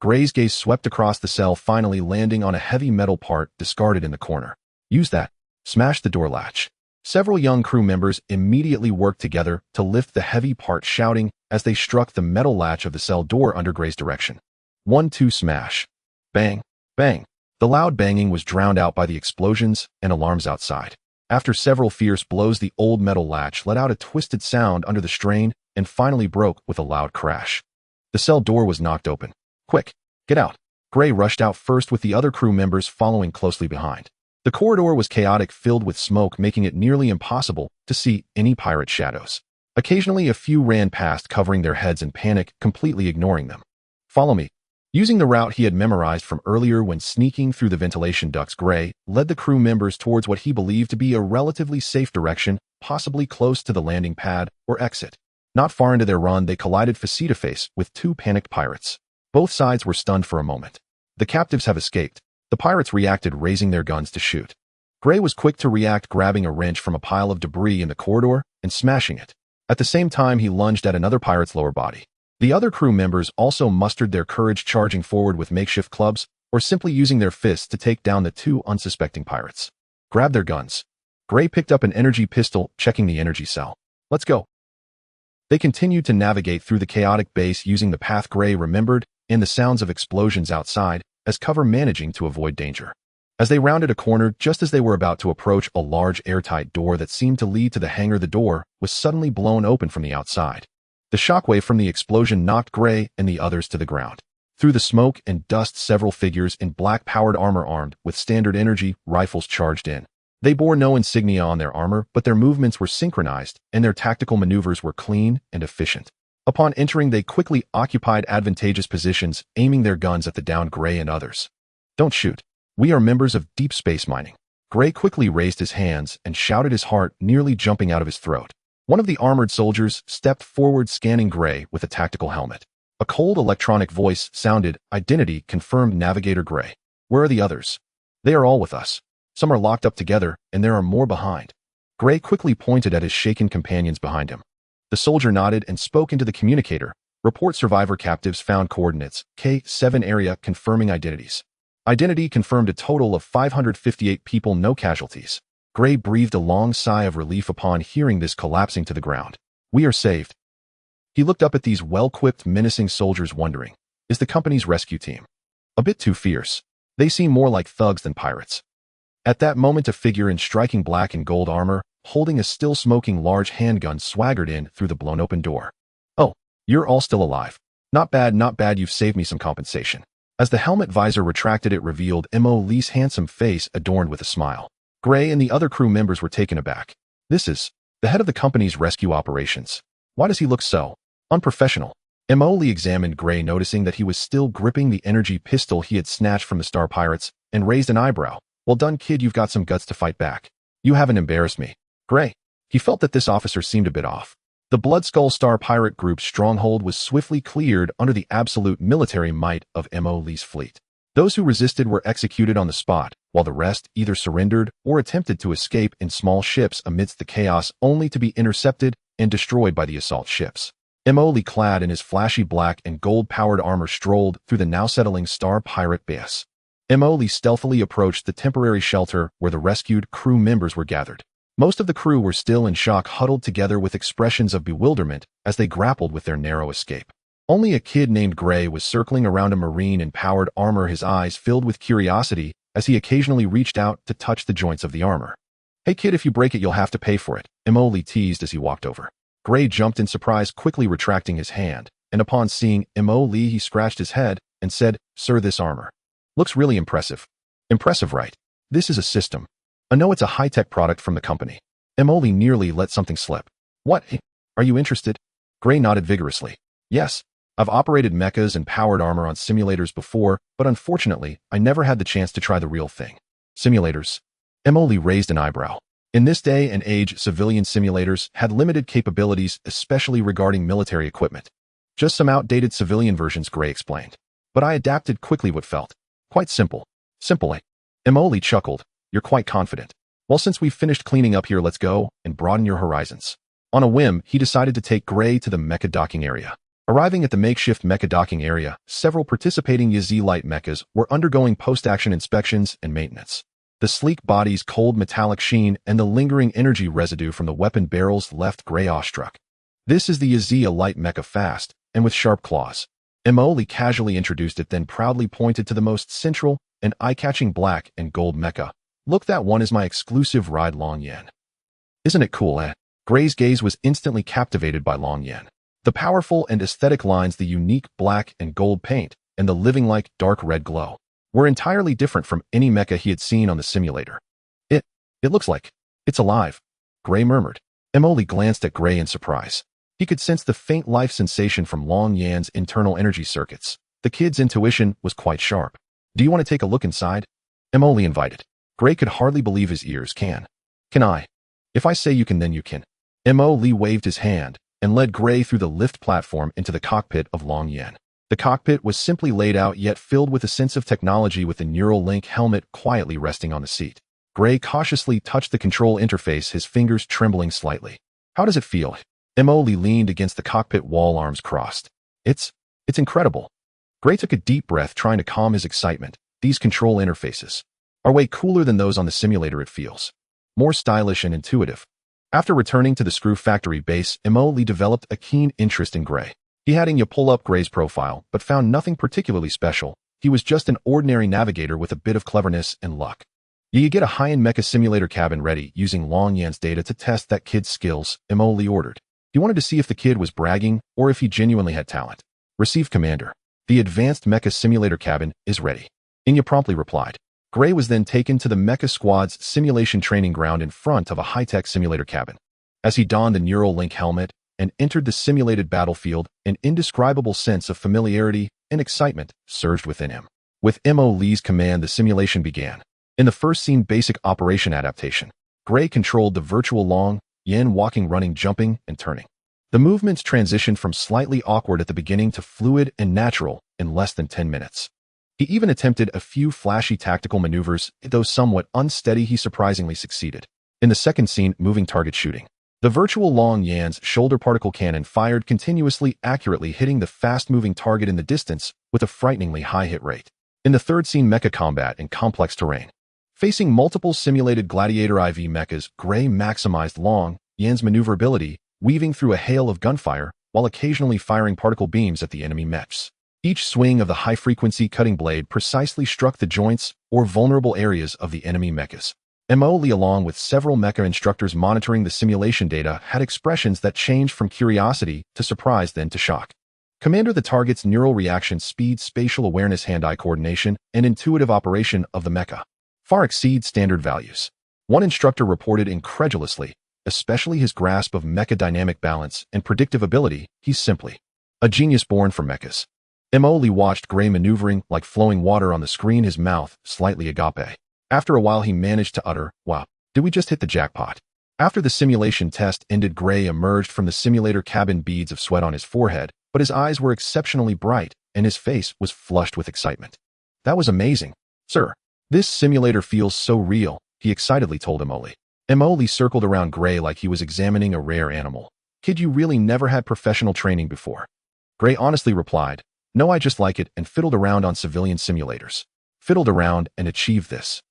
Speaker 1: Gray's gaze swept across the cell, finally landing on a heavy metal part discarded in the corner. "Use that. Smash the door latch." Several young crew members immediately worked together to lift the heavy part, shouting as they struck the metal latch of the cell door under Gray's direction. 1, 2, smash. Bang, bang. The loud banging was drowned out by the explosions and alarms outside. After several fierce blows, the old metal latch let out a twisted sound under the strain and finally broke with a loud crash. The cell door was knocked open. "Quick, get out." Gray rushed out first, with the other crew members following closely behind. The corridor was chaotic, filled with smoke, making it nearly impossible to see any pirate shadows. Occasionally, a few ran past, covering their heads in panic, completely ignoring them. "Follow me." Using the route he had memorized from earlier when sneaking through the ventilation ducts, Gray led the crew members towards what he believed to be a relatively safe direction, possibly close to the landing pad or exit. Not far into their run, they collided face-to-face with 2 panicked pirates. Both sides were stunned for a moment. The captives have escaped. The pirates reacted, raising their guns to shoot. Gray was quick to react, grabbing a wrench from a pile of debris in the corridor and smashing it. At the same time, he lunged at another pirate's lower body. The other crew members also mustered their courage, charging forward with makeshift clubs or simply using their fists to take down the 2 unsuspecting pirates. Grab their guns. Gray picked up an energy pistol, checking the energy cell. "Let's go." They continued to navigate through the chaotic base, using the path Gray remembered and the sounds of explosions outside as cover, managing to avoid danger. As they rounded a corner, just as they were about to approach a large airtight door that seemed to lead to the hangar, the door was suddenly blown open from the outside. The shockwave from the explosion knocked Gray and the others to the ground. Through the smoke and dust, several figures in black-powered armor armed with standard energy rifles charged in. They bore no insignia on their armor, but their movements were synchronized, and their tactical maneuvers were clean and efficient. Upon entering, they quickly occupied advantageous positions, aiming their guns at the downed Gray and others. "Don't shoot. We are members of deep space mining." Gray quickly raised his hands and shouted, his heart nearly jumping out of his throat. One of the armored soldiers stepped forward, scanning Gray with a tactical helmet. A cold electronic voice sounded, "Identity confirmed, Navigator Gray. Where are the others?" "They are all with us. Some are locked up together, and there are more behind." Gray quickly pointed at his shaken companions behind him. The soldier nodded and spoke into the communicator. "Report survivor captives found, coordinates, K7 area, confirming identities." Identity confirmed, a total of 558 people, no casualties. Gray breathed a long sigh of relief upon hearing this, collapsing to the ground. "We are saved." He looked up at these well-equipped, menacing soldiers, wondering, is the company's rescue team a bit too fierce? They seem more like thugs than pirates. At that moment, a figure in striking black and gold armor, holding a still-smoking large handgun, swaggered in through the blown-open door. "Oh, you're all still alive. Not bad, not bad. You've saved me some compensation." As the helmet visor retracted, it revealed Mo Lee's handsome face adorned with a smile. Gray and the other crew members were taken aback. "This is the head of the company's rescue operations. Why does he look so unprofessional?" Mo Lee examined Gray, noticing that he was still gripping the energy pistol he had snatched from the Star Pirates, and raised an eyebrow. "Well done, kid. You've got some guts to fight back. You haven't embarrassed me." Gray. He felt that this officer seemed a bit off. The Bloodskull Star Pirate Group's stronghold was swiftly cleared under the absolute military might of Mo Lee's fleet. Those who resisted were executed on the spot, while the rest either surrendered or attempted to escape in small ships amidst the chaos, only to be intercepted and destroyed by the assault ships. Mo Lee, clad in his flashy black and gold-powered armor, strolled through the now settling Star Pirate base. Mo Lee stealthily approached the temporary shelter where the rescued crew members were gathered. Most of the crew were still in shock, huddled together with expressions of bewilderment as they grappled with their narrow escape. Only a kid named Gray was circling around a marine in powered armor, his eyes filled with curiosity as he occasionally reached out to touch the joints of the armor. "Hey kid, if you break it, you'll have to pay for it," Mo Lee teased as he walked over. Gray jumped in surprise, quickly retracting his hand, and upon seeing Mo Lee, he scratched his head and said, "Sir, this armor looks really impressive." "Impressive, right? This is a system. I know it's a high-tech product from the company." Mo Lee nearly let something slip. "What? Are you interested?" Gray nodded vigorously. "Yes. I've operated mechas and powered armor on simulators before, but unfortunately, I never had the chance to try the real thing." "Simulators?" Mo Lee raised an eyebrow. In this day and age, civilian simulators had limited capabilities, especially regarding military equipment. "Just some outdated civilian versions," Gray explained. "But I adapted quickly what felt quite simple." "Simple, eh?" Mo Lee chuckled. "You're quite confident. Well, since we've finished cleaning up here, let's go and broaden your horizons." On a whim, he decided to take Gray to the mecha docking area. Arriving at the makeshift mecha docking area, several participating Xihe light mechas were undergoing post-action inspections and maintenance. The sleek body's cold metallic sheen and the lingering energy residue from the weapon barrels left Gray awestruck. "This is the Xihe light mecha, fast and with sharp claws." Mo Lee casually introduced it, then proudly pointed to the most central and eye-catching black and gold mecha. "Look, that one is my exclusive ride, Long Yan. Isn't it cool, eh?" Gray's gaze was instantly captivated by Long Yan. The powerful and aesthetic lines, the unique black and gold paint, and the living-like dark red glow were entirely different from any mecha he had seen on the simulator. It looks like it's alive," Gray murmured. Mo Lee glanced at Gray in surprise. He could sense the faint life sensation from Long Yan's internal energy circuits. The kid's intuition was quite sharp. "Do you want to take a look inside?" Mo Lee invited. Gray could hardly believe his ears. Can I? If I say you can, then you can." Mo Lee waved his hand and led Gray through the lift platform into the cockpit of Long Yan. The cockpit was simply laid out, yet filled with a sense of technology, with the neural link helmet quietly resting on the seat. Gray cautiously touched the control interface, his fingers trembling slightly. "How does it feel?" Mo Lee leaned against the cockpit wall, arms crossed. It's incredible." Gray took a deep breath, trying to calm his excitement. "These control interfaces are way cooler than those on the simulator. It feels more stylish and intuitive." After returning to the Screw Factory base, Mo Lee developed a keen interest in Gray. He had Xianxia pull up Gray's profile, but found nothing particularly special. He was just an ordinary navigator with a bit of cleverness and luck. You get a high-end mecha simulator cabin ready using Long Yan's data to test that kid's skills, Emily ordered. He wanted to see if the kid was bragging or if he genuinely had talent. Received, Commander. The advanced mecha simulator cabin is ready. Inya promptly replied. Gray was then taken to the mecha squad's simulation training ground in front of a high-tech simulator cabin. As he donned the Neural Link helmet and entered the simulated battlefield, an indescribable sense of familiarity and excitement surged within him. With M.O. Lee's command, the simulation began. In the first scene, basic operation adaptation, Gray controlled the virtual Long Yan walking, running, jumping, and turning. The movements transitioned from slightly awkward at the beginning to fluid and natural in less than 10 minutes. He even attempted a few flashy tactical maneuvers, though somewhat unsteady. He surprisingly succeeded. In the second scene, moving target shooting, the virtual Long Yan's shoulder particle cannon fired continuously, accurately hitting the fast-moving target in the distance with a frighteningly high hit rate. In the third scene, mecha combat in complex terrain. Facing multiple simulated gladiator IV mechas, Gray maximized Long Yan's maneuverability, weaving through a hail of gunfire while occasionally firing particle beams at the enemy mechs. Each swing of the high-frequency cutting blade precisely struck the joints or vulnerable areas of the enemy mechas. M.O. Lee, along with several mecha instructors monitoring the simulation data, had expressions that changed from curiosity to surprise, then to shock. Commander, the target's neural reaction speed, spatial awareness, hand-eye coordination, and intuitive operation of the mecha far exceed standard values. One instructor reported incredulously, especially his grasp of mecha dynamic balance and predictive ability. He's simply a genius born for mechas. M.O. Lee watched Gray maneuvering like flowing water on the screen, his mouth slightly agape. After a while, he managed to utter, "Wow, did we just hit the jackpot?" After the simulation test ended, Gray emerged from the simulator cabin, beads of sweat on his forehead, but his eyes were exceptionally bright, and his face was flushed with excitement. "That was amazing, sir. This simulator feels so real," he excitedly told Emoli. Emoli circled around Gray like he was examining a rare animal. "Kid, you really never had professional training before?" Gray honestly replied, "No, I just like it and fiddled around on civilian simulators. Fiddled around and achieved this."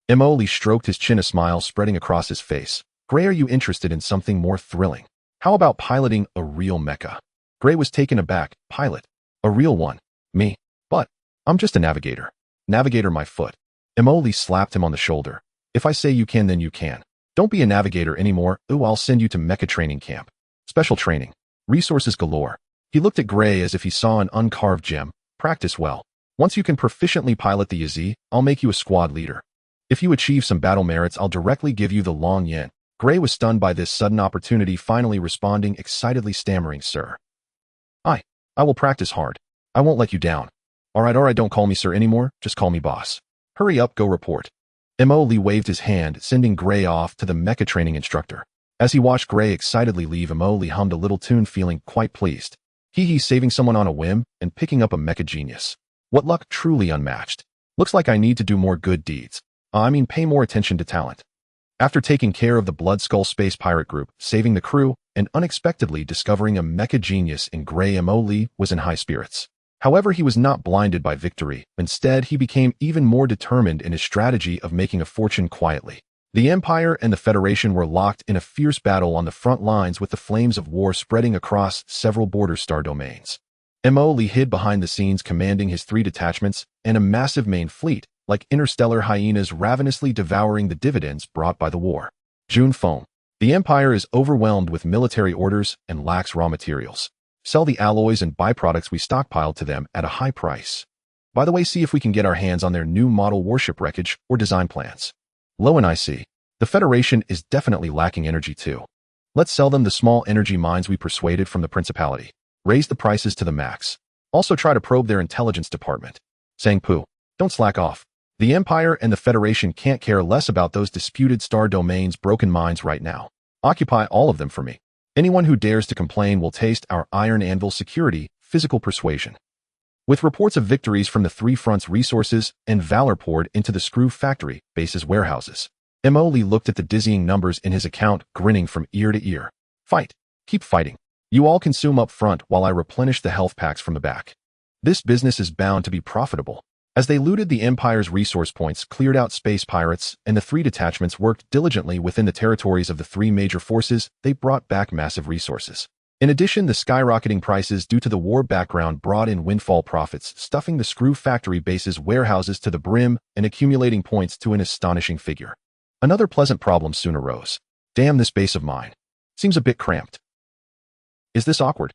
Speaker 1: Emoli stroked his chin, a smile spreading across his face. "Gray, are you interested in something more thrilling? How about piloting a real mecha?" Gray was taken aback. "Pilot? A real one? Me? But I'm just a navigator." "Navigator, my foot." Emoli slapped him on the shoulder. "If I say you can, then you can. Don't be a navigator anymore. Ooh, I'll send you to mecha training camp. Special training. Resources galore." He looked at Gray as if he saw an uncarved gem. "Practice well. Once you can proficiently pilot the Xihe, I'll make you a squad leader. If you achieve some battle merits, I'll directly give you the Long Yan." Gray was stunned by this sudden opportunity, finally responding, excitedly stammering, "Sir. I will practice hard. I won't let you down. All right, don't call me sir anymore, just call me boss. Hurry up, go report." M.O. Lee waved his hand, sending Gray off to the mecha training instructor. As he watched Gray excitedly leave, M.O. Lee hummed a little tune, feeling quite pleased. He's saving someone on a whim and picking up a mecha genius. What luck, truly unmatched. Looks like I need to do more good deeds. Pay more attention to talent. After taking care of the Bloodskull space pirate group, saving the crew, and unexpectedly discovering a mecha genius in Gray, M.O. Lee was in high spirits. However, he was not blinded by victory. Instead, he became even more determined in his strategy of making a fortune quietly. The Empire and the Federation were locked in a fierce battle on the front lines, with the flames of war spreading across several border star domains. M.O. Lee hid behind the scenes, commanding his 3 detachments and a massive main fleet, like interstellar hyenas ravenously devouring the dividends brought by the war. June foam. The Empire is overwhelmed with military orders and lacks raw materials. Sell the alloys and byproducts we stockpiled to them at a high price. By the way, see if we can get our hands on their new model warship wreckage or design plans. Low and IC. The Federation is definitely lacking energy too. Let's sell them the small energy mines we persuaded from the Principality. Raise the prices to the max. Also try to probe their intelligence department. Sang Poo. Don't slack off. The Empire and the Federation can't care less about those disputed star domains, broken mines right now. Occupy all of them for me. Anyone who dares to complain will taste our iron anvil security, physical persuasion. With reports of victories from the 3 fronts, resources and valor poured into the screw factory, bases, warehouses. M.O. Lee looked at the dizzying numbers in his account, grinning from ear to ear. Fight. Keep fighting. You all consume up front while I replenish the health packs from the back. This business is bound to be profitable. As they looted the Empire's resource points, cleared out space pirates, and the 3 detachments worked diligently within the territories of the 3 major forces, they brought back massive resources. In addition, the skyrocketing prices due to the war background brought in windfall profits, stuffing the screw factory base's warehouses to the brim and accumulating points to an astonishing figure. Another pleasant problem soon arose. Damn, this base of mine seems a bit cramped. Is this awkward?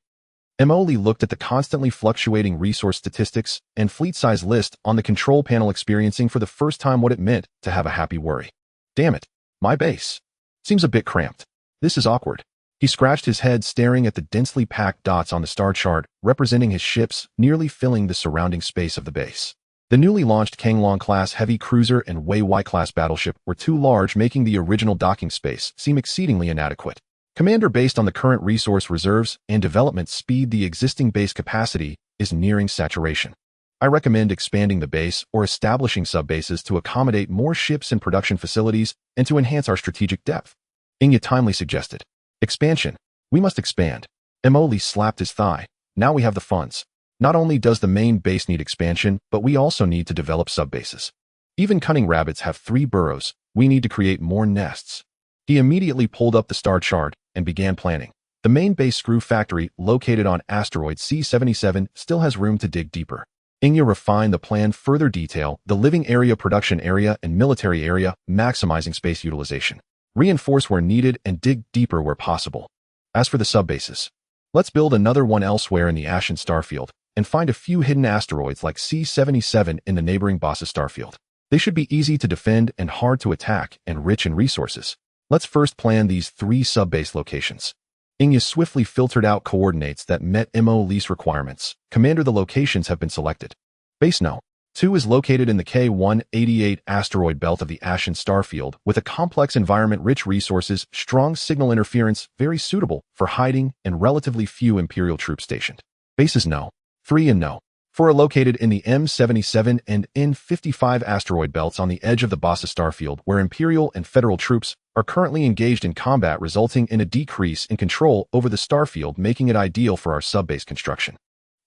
Speaker 1: Emily looked at the constantly fluctuating resource statistics and fleet size list on the control panel, experiencing for the first time what it meant to have a happy worry. Damn it, my base seems a bit cramped. This is awkward. He scratched his head, staring at the densely packed dots on the star chart, representing his ships, nearly filling the surrounding space of the base. The newly launched Kanglong-class heavy cruiser and Wei Wai-class battleship were too large, making the original docking space seem exceedingly inadequate. Commander, based on the current resource reserves and development speed, the existing base capacity is nearing saturation. I recommend expanding the base or establishing sub-bases to accommodate more ships and production facilities and to enhance our strategic depth. Xihe timely suggested. Expansion. We must expand. Emoli slapped his thigh. Now we have the funds. Not only does the main base need expansion, but we also need to develop sub-bases. Even cunning rabbits have 3 burrows. We need to create more nests. He immediately pulled up the star chart and began planning. The main base screw factory, located on asteroid C77, still has room to dig deeper. Xihe refined the plan further detail, the living area, production area, and military area, maximizing space utilization. Reinforce where needed and dig deeper where possible. As for the sub-bases, let's build another one elsewhere in the Ashen starfield and find a few hidden asteroids like C77 in the neighboring Bossa starfield. They should be easy to defend and hard to attack and rich in resources. Let's first plan these 3 sub-base locations. Xihe swiftly filtered out coordinates that met MO-lease requirements. Commander, the locations have been selected. Base No. 2 is located in the K188 asteroid belt of the Ashen starfield with a complex environment, rich resources, strong signal interference, very suitable for hiding, and relatively few Imperial troops stationed. Bases No. 3 and No. 4 are located in the M77 and N55 asteroid belts on the edge of the Bossa starfield, where Imperial and Federal troops are currently engaged in combat, resulting in a decrease in control over the starfield, making it ideal for our sub-base construction.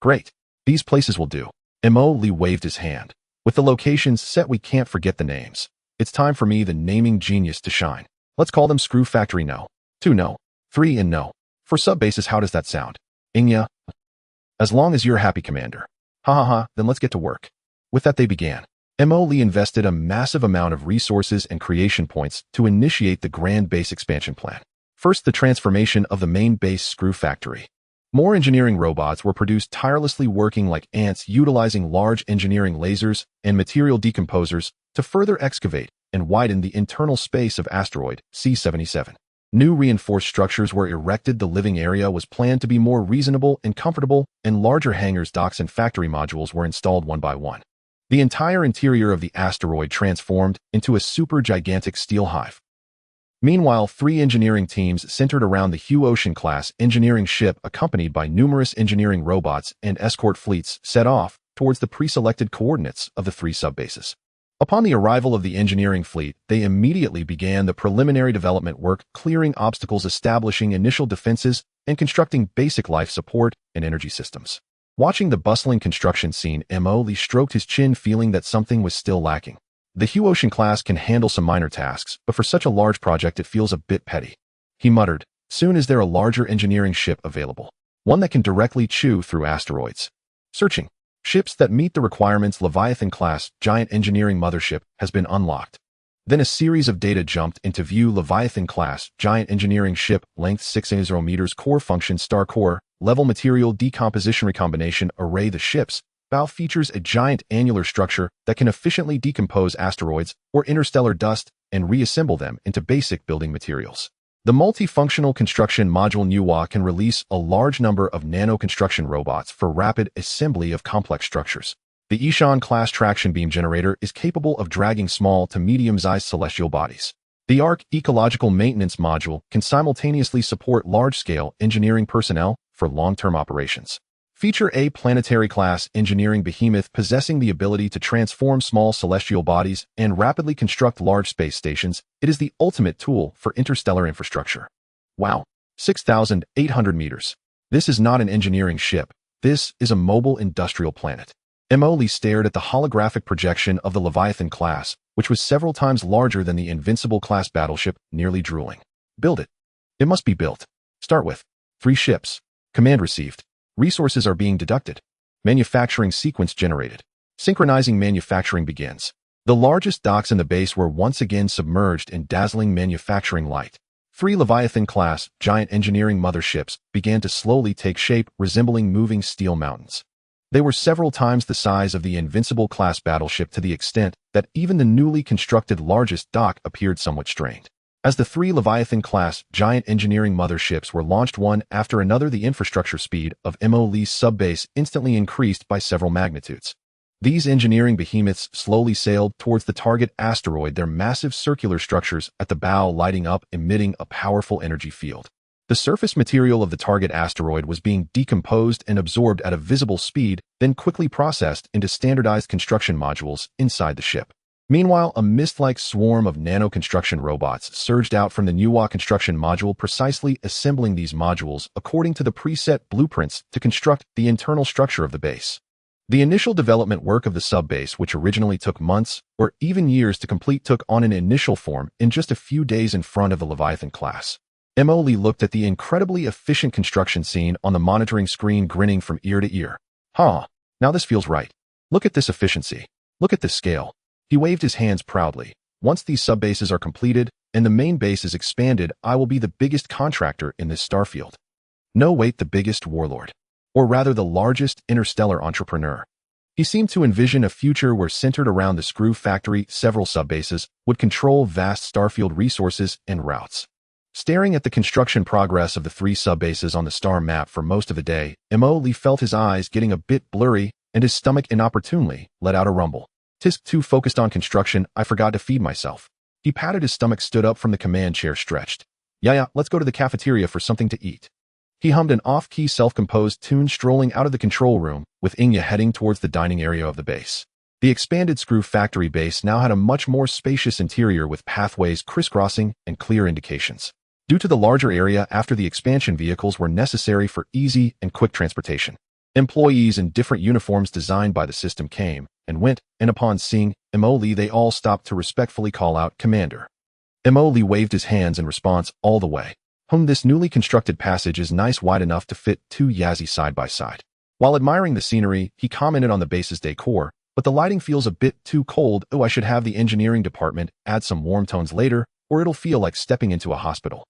Speaker 1: Great. These places will do. Mo Lee waved his hand. With the locations set, we can't forget the names. It's time for me, the naming genius, to shine. Let's call them Screw Factory No. 2 No. 3 and No. For sub-bases, how does that sound? Xihe? As long as you're happy, Commander. Ha ha ha, then let's get to work. With that, they began. Mo Lee invested a massive amount of resources and creation points to initiate the grand base expansion plan. First, the transformation of the main base Screw Factory. More engineering robots were produced, tirelessly working like ants, utilizing large engineering lasers and material decomposers to further excavate and widen the internal space of asteroid C77. New reinforced structures were erected. The living area was planned to be more reasonable and comfortable, and larger hangars, docks, and factory modules were installed one by one. The entire interior of the asteroid transformed into a super gigantic steel hive. Meanwhile, 3 engineering teams centered around the Xihe-class engineering ship, accompanied by numerous engineering robots and escort fleets, set off towards the pre-selected coordinates of the 3 sub-bases. Upon the arrival of the engineering fleet, they immediately began the preliminary development work, clearing obstacles, establishing initial defenses, and constructing basic life support and energy systems. Watching the bustling construction scene, Mo Lee stroked his chin, feeling that something was still lacking. The Xihe class can handle some minor tasks, but for such a large project it feels a bit petty. He muttered, soon is there a larger engineering ship available, one that can directly chew through asteroids. Searching. Ships that meet the requirements. Leviathan-class giant engineering mothership has been unlocked. Then a series of data jumped into view. Leviathan-class giant engineering ship, length 6.0 meters, core function star core, level material decomposition recombination array. The ship's bow features a giant annular structure that can efficiently decompose asteroids or interstellar dust and reassemble them into basic building materials. The multifunctional construction module Nuwa can release a large number of nano-construction robots for rapid assembly of complex structures. The Ishan-class traction beam generator is capable of dragging small to medium-sized celestial bodies. The ARC ecological maintenance module can simultaneously support large-scale engineering personnel for long-term operations. Feature a planetary-class engineering behemoth possessing the ability to transform small celestial bodies and rapidly construct large space stations. It is the ultimate tool for interstellar infrastructure. Wow, 6,800 meters. This is not an engineering ship. This is a mobile industrial planet. Mo Lee stared at the holographic projection of the Leviathan class, which was several times larger than the Invincible-class battleship, nearly drooling. Build it. It must be built. Start with 3 ships. Command received. Resources are being deducted. Manufacturing sequence generated. Synchronizing manufacturing begins. The largest docks in the base were once again submerged in dazzling manufacturing light. 3 Leviathan-class, giant engineering motherships began to slowly take shape, resembling moving steel mountains. They were several times the size of the Invincible-class battleship, to the extent that even the newly constructed largest dock appeared somewhat strained. As the 3 Leviathan-class, giant engineering motherships were launched one after another, the infrastructure speed of MOLE's subbase instantly increased by several magnitudes. These engineering behemoths slowly sailed towards the target asteroid, their massive circular structures at the bow lighting up, emitting a powerful energy field. The surface material of the target asteroid was being decomposed and absorbed at a visible speed, then quickly processed into standardized construction modules inside the ship. Meanwhile, a mist-like swarm of nano-construction robots surged out from the Nuwa construction module, precisely assembling these modules according to the preset blueprints to construct the internal structure of the base. The initial development work of the subbase, which originally took months or even years to complete, took on an initial form in just a few days in front of the Leviathan class. Emily looked at the incredibly efficient construction scene on the monitoring screen, grinning from ear to ear. Now this feels right. Look at this efficiency. Look at this scale. He waved his hands proudly. Once these subbases are completed and the main base is expanded, I will be the biggest contractor in this starfield. No, wait, the biggest warlord. Or rather, the largest interstellar entrepreneur. He seemed to envision a future where, centered around the screw factory, several subbases would control vast starfield resources and routes. Staring at the construction progress of the 3 subbases on the star map for most of the day, Emily felt his eyes getting a bit blurry and his stomach inopportunely let out a rumble. Tisk, too focused on construction, I forgot to feed myself. He patted his stomach, stood up from the command chair, stretched. Yeah, let's go to the cafeteria for something to eat. He hummed an off-key self-composed tune, strolling out of the control room, with Inya heading towards the dining area of the base. The expanded screw factory base now had a much more spacious interior, with pathways crisscrossing and clear indications. Due to the larger area after the expansion, vehicles were necessary for easy and quick transportation. Employees in different uniforms designed by the system came and went, and upon seeing Emily, they all stopped to respectfully call out, "Commander." Emily waved his hands in response all the way. This newly constructed passage is nice, wide enough to fit 2 Yazzie side by side. While admiring the scenery, he commented on the base's decor, but the lighting feels a bit too cold. I should have the engineering department add some warm tones later, or it'll feel like stepping into a hospital.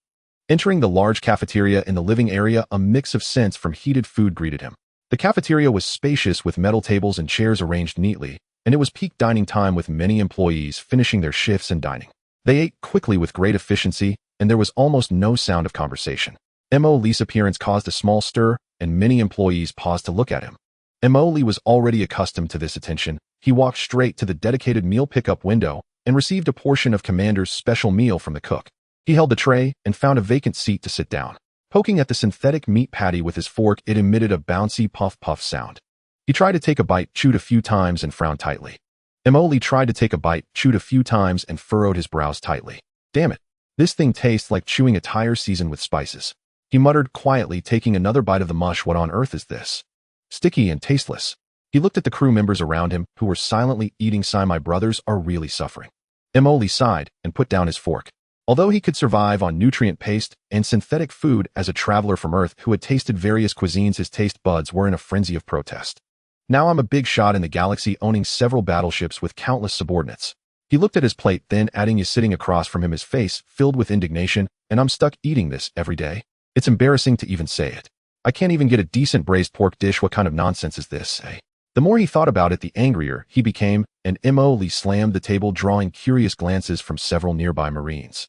Speaker 1: Entering the large cafeteria in the living area, a mix of scents from heated food greeted him. The cafeteria was spacious, with metal tables and chairs arranged neatly, and it was peak dining time, with many employees finishing their shifts and dining. They ate quickly with great efficiency, and there was almost no sound of conversation. Emily's appearance caused a small stir, and many employees paused to look at him. Emily was already accustomed to this attention. He walked straight to the dedicated meal pickup window and received a portion of Commander's special meal from the cook. He held the tray and found a vacant seat to sit down. Poking at the synthetic meat patty with his fork, it emitted a bouncy puff-puff sound. He tried to take a bite, chewed a few times, and frowned tightly. Emily tried to take a bite, chewed a few times, and furrowed his brows tightly. Damn it. This thing tastes like chewing a tire seasoned with spices. He muttered quietly, taking another bite of the mush. What on earth is this? Sticky and tasteless. He looked at the crew members around him, who were silently eating. My brothers are really suffering. Emily sighed and put down his fork. Although he could survive on nutrient paste and synthetic food as a traveler from Earth who had tasted various cuisines, his taste buds were in a frenzy of protest. Now I'm a big shot in the galaxy, owning several battleships with countless subordinates. He looked at his plate, then at Inya sitting across from him, his face filled with indignation. And I'm stuck eating this every day. It's embarrassing to even say it. I can't even get a decent braised pork dish. What kind of nonsense is this, eh? The more he thought about it, the angrier he became, and Emily slammed the table, drawing curious glances from several nearby Marines.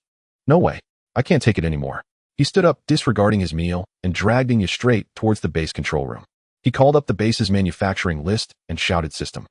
Speaker 1: No way. I can't take it anymore. He stood up, disregarding his meal, and dragged Inya straight towards the base control room. He called up the base's manufacturing list and shouted, System.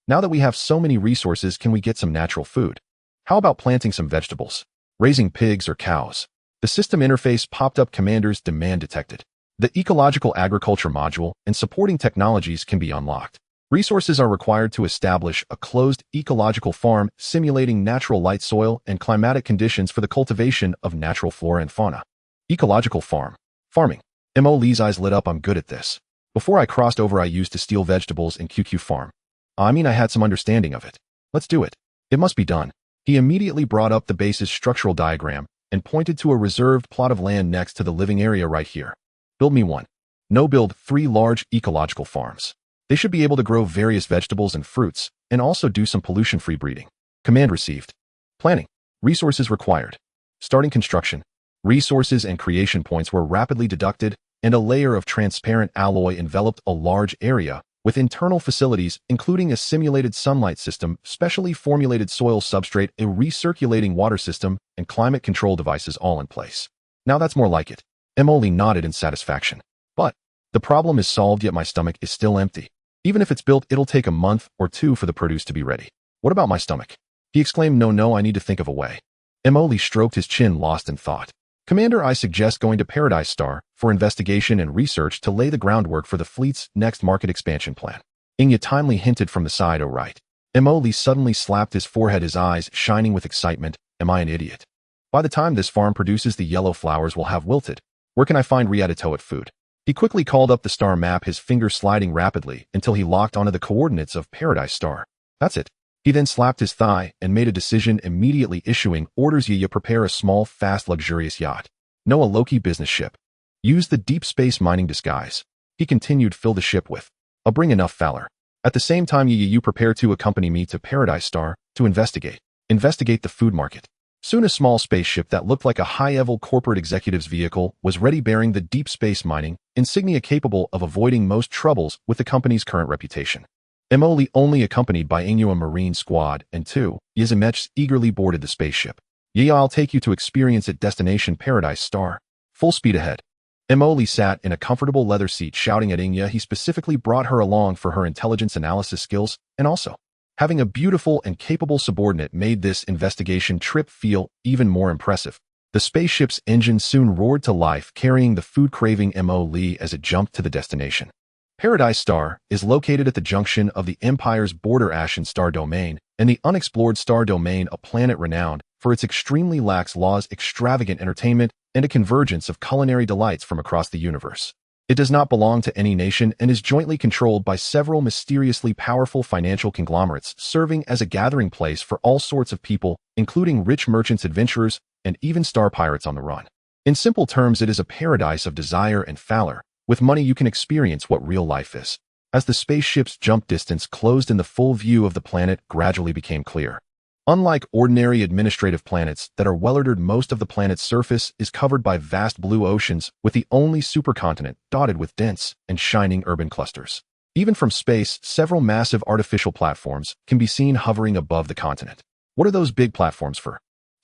Speaker 1: Now that we have so many resources, can we get some natural food? How about planting some vegetables? Raising pigs or cows? The system interface popped up. Commander's demand detected. The ecological agriculture module and supporting technologies can be unlocked. Resources are required to establish a closed ecological farm simulating natural light, soil, and climatic conditions for the cultivation of natural flora and fauna. Ecological farming. Emily's eyes lit up. I'm good at this. Before I crossed over, I used to steal vegetables in QQ farm. I had some understanding of it. Let's do it. It must be done. He immediately brought up the base's structural diagram and pointed to a reserved plot of land next to the living area right here. Build me one. No, build 3 large ecological farms. They should be able to grow various vegetables and fruits, and also do some pollution-free breeding. Command received. Planning. Resources required. Starting construction. Resources and creation points were rapidly deducted, and a layer of transparent alloy enveloped a large area, with internal facilities including a simulated sunlight system, specially formulated soil substrate, a recirculating water system, and climate control devices all in place. Now that's more like it. Emily nodded in satisfaction. But the problem is solved, yet my stomach is still empty. Even if it's built, it'll take a month or 2 for the produce to be ready. What about my stomach? He exclaimed. No, I need to think of a way. Emily stroked his chin, lost in thought. Commander, I suggest going to Paradise Star for investigation and research to lay the groundwork for the fleet's next market expansion plan. Xihe timely hinted from the side. Oh, right. Emily suddenly slapped his forehead, his eyes shining with excitement. Am I an idiot? By the time this farm produces, the yellow flowers will have wilted. Where can I find readitoate food? He quickly called up the star map, his fingers sliding rapidly until he locked onto the coordinates of Paradise Star. That's it. He then slapped his thigh and made a decision, immediately issuing orders. Xihe, prepare a small, fast, luxurious yacht. No, a low-key business ship. Use the deep space mining disguise. He continued, fill the ship with. I'll bring enough valor. At the same time, Xihe, you prepare to accompany me to Paradise Star to investigate the food market. Soon a small spaceship that looked like a high-level corporate executive's vehicle was ready, bearing the deep space mining insignia capable of avoiding most troubles with the company's current reputation. Emily, only accompanied by Xihe, a marine squad, and 2 Yizimechs, eagerly boarded the spaceship. Xihe, I'll take you to experience at destination Paradise Star. Full speed ahead. Emily sat in a comfortable leather seat, shouting at Xihe. He specifically brought her along for her intelligence analysis skills, and also having a beautiful and capable subordinate made this investigation trip feel even more impressive. The spaceship's engine soon roared to life, carrying the food-craving Emily as it jumped to the destination. Paradise Star is located at the junction of the Empire's border Ashen Star Domain and the unexplored Star Domain, a planet renowned for its extremely lax laws, extravagant entertainment, and a convergence of culinary delights from across the universe. It does not belong to any nation and is jointly controlled by several mysteriously powerful financial conglomerates, serving as a gathering place for all sorts of people, including rich merchants, adventurers, and even star pirates on the run. In simple terms, it is a paradise of desire and valor. With money, you can experience what real life is. As the spaceship's jump distance closed in, the full view of the planet gradually became clear. Unlike ordinary administrative planets that are well-ordered, most of the planet's surface is covered by vast blue oceans, with the only supercontinent dotted with dense and shining urban clusters. Even from space, several massive artificial platforms can be seen hovering above the continent. What are those big platforms for?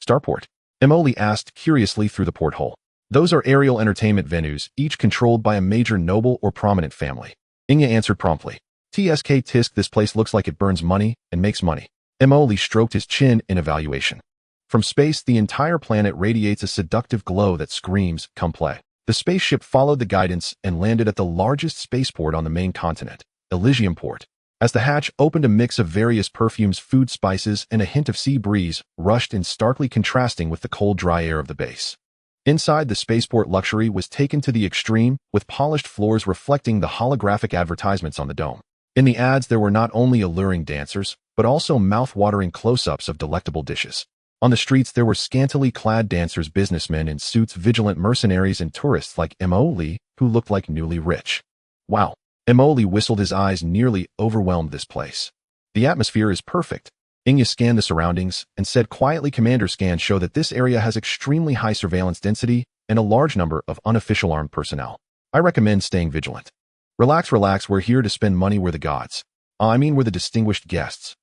Speaker 1: Starport? Emily asked curiously through the porthole. Those are aerial entertainment venues, each controlled by a major noble or prominent family. Xihe answered promptly. Tisk, this place looks like it burns money and makes money. Emily stroked his chin in evaluation. From space, the entire planet radiates a seductive glow that screams, come play. The spaceship followed the guidance and landed at the largest spaceport on the main continent, Elysium Port. As the hatch opened, a mix of various perfumes, food, spices, and a hint of sea breeze rushed in, starkly contrasting with the cold, dry air of the base. Inside, the spaceport luxury was taken to the extreme, with polished floors reflecting the holographic advertisements on the dome. In the ads, there were not only alluring dancers, but also mouth-watering close-ups of delectable dishes. On the streets, there were scantily clad dancers, businessmen in suits, vigilant mercenaries, and tourists like Emily, who looked like newly rich. Wow. Emily whistled, his eyes nearly overwhelmed this place. The atmosphere is perfect. Xihe scanned the surroundings and said quietly, Commander, scans show that this area has extremely high surveillance density and a large number of unofficial armed personnel. I recommend staying vigilant. Relax, we're here to spend money. We're the gods. We're the distinguished guests.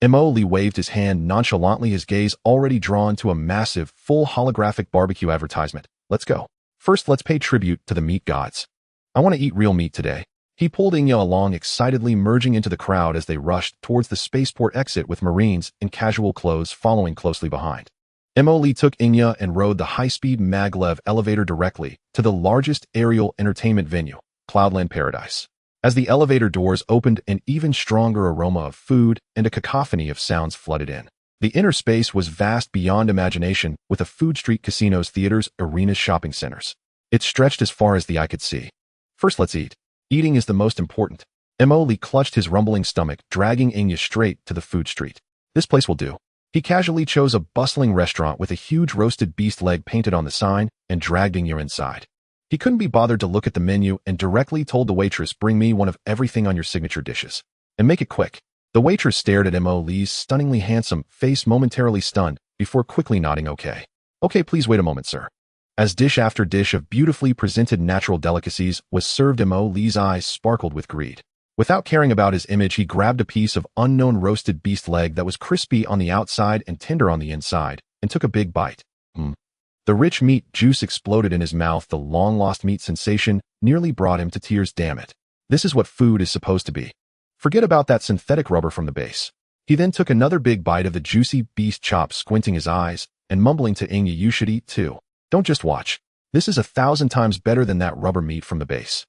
Speaker 1: Emily waved his hand nonchalantly, his gaze already drawn to a massive, full holographic barbecue advertisement. Let's go. First, let's pay tribute to the meat gods. I want to eat real meat today. He pulled Xihe along excitedly, merging into the crowd as they rushed towards the spaceport exit, with Marines in casual clothes following closely behind. Emily took Xihe and rode the high-speed maglev elevator directly to the largest aerial entertainment venue, Cloudland Paradise. As the elevator doors opened, an even stronger aroma of food and a cacophony of sounds flooded in. The inner space was vast beyond imagination, with a food street, casinos, theaters, arenas, shopping centers. It stretched as far as the eye could see. First, let's eat. Eating is the most important. Emily clutched his rumbling stomach, dragging Xihe straight to the food street. This place will do. He casually chose a bustling restaurant with a huge roasted beast leg painted on the sign and dragged Xihe inside. He couldn't be bothered to look at the menu and directly told the waitress, bring me one of everything on your signature dishes. And make it quick. The waitress stared at Mo Lee's stunningly handsome face, momentarily stunned, before quickly nodding okay. Okay, please wait a moment, sir. As dish after dish of beautifully presented natural delicacies was served, Mo Lee's eyes sparkled with greed. Without caring about his image, he grabbed a piece of unknown roasted beast leg that was crispy on the outside and tender on the inside, and took a big bite. The rich meat juice exploded in his mouth. The long-lost meat sensation nearly brought him to tears. Damn it. This is what food is supposed to be. Forget about that synthetic rubber from the base. He then took another big bite of the juicy beast chop, squinting his eyes and mumbling to Xihe, you should eat too. Don't just watch. This is 1,000 times better than that rubber meat from the base.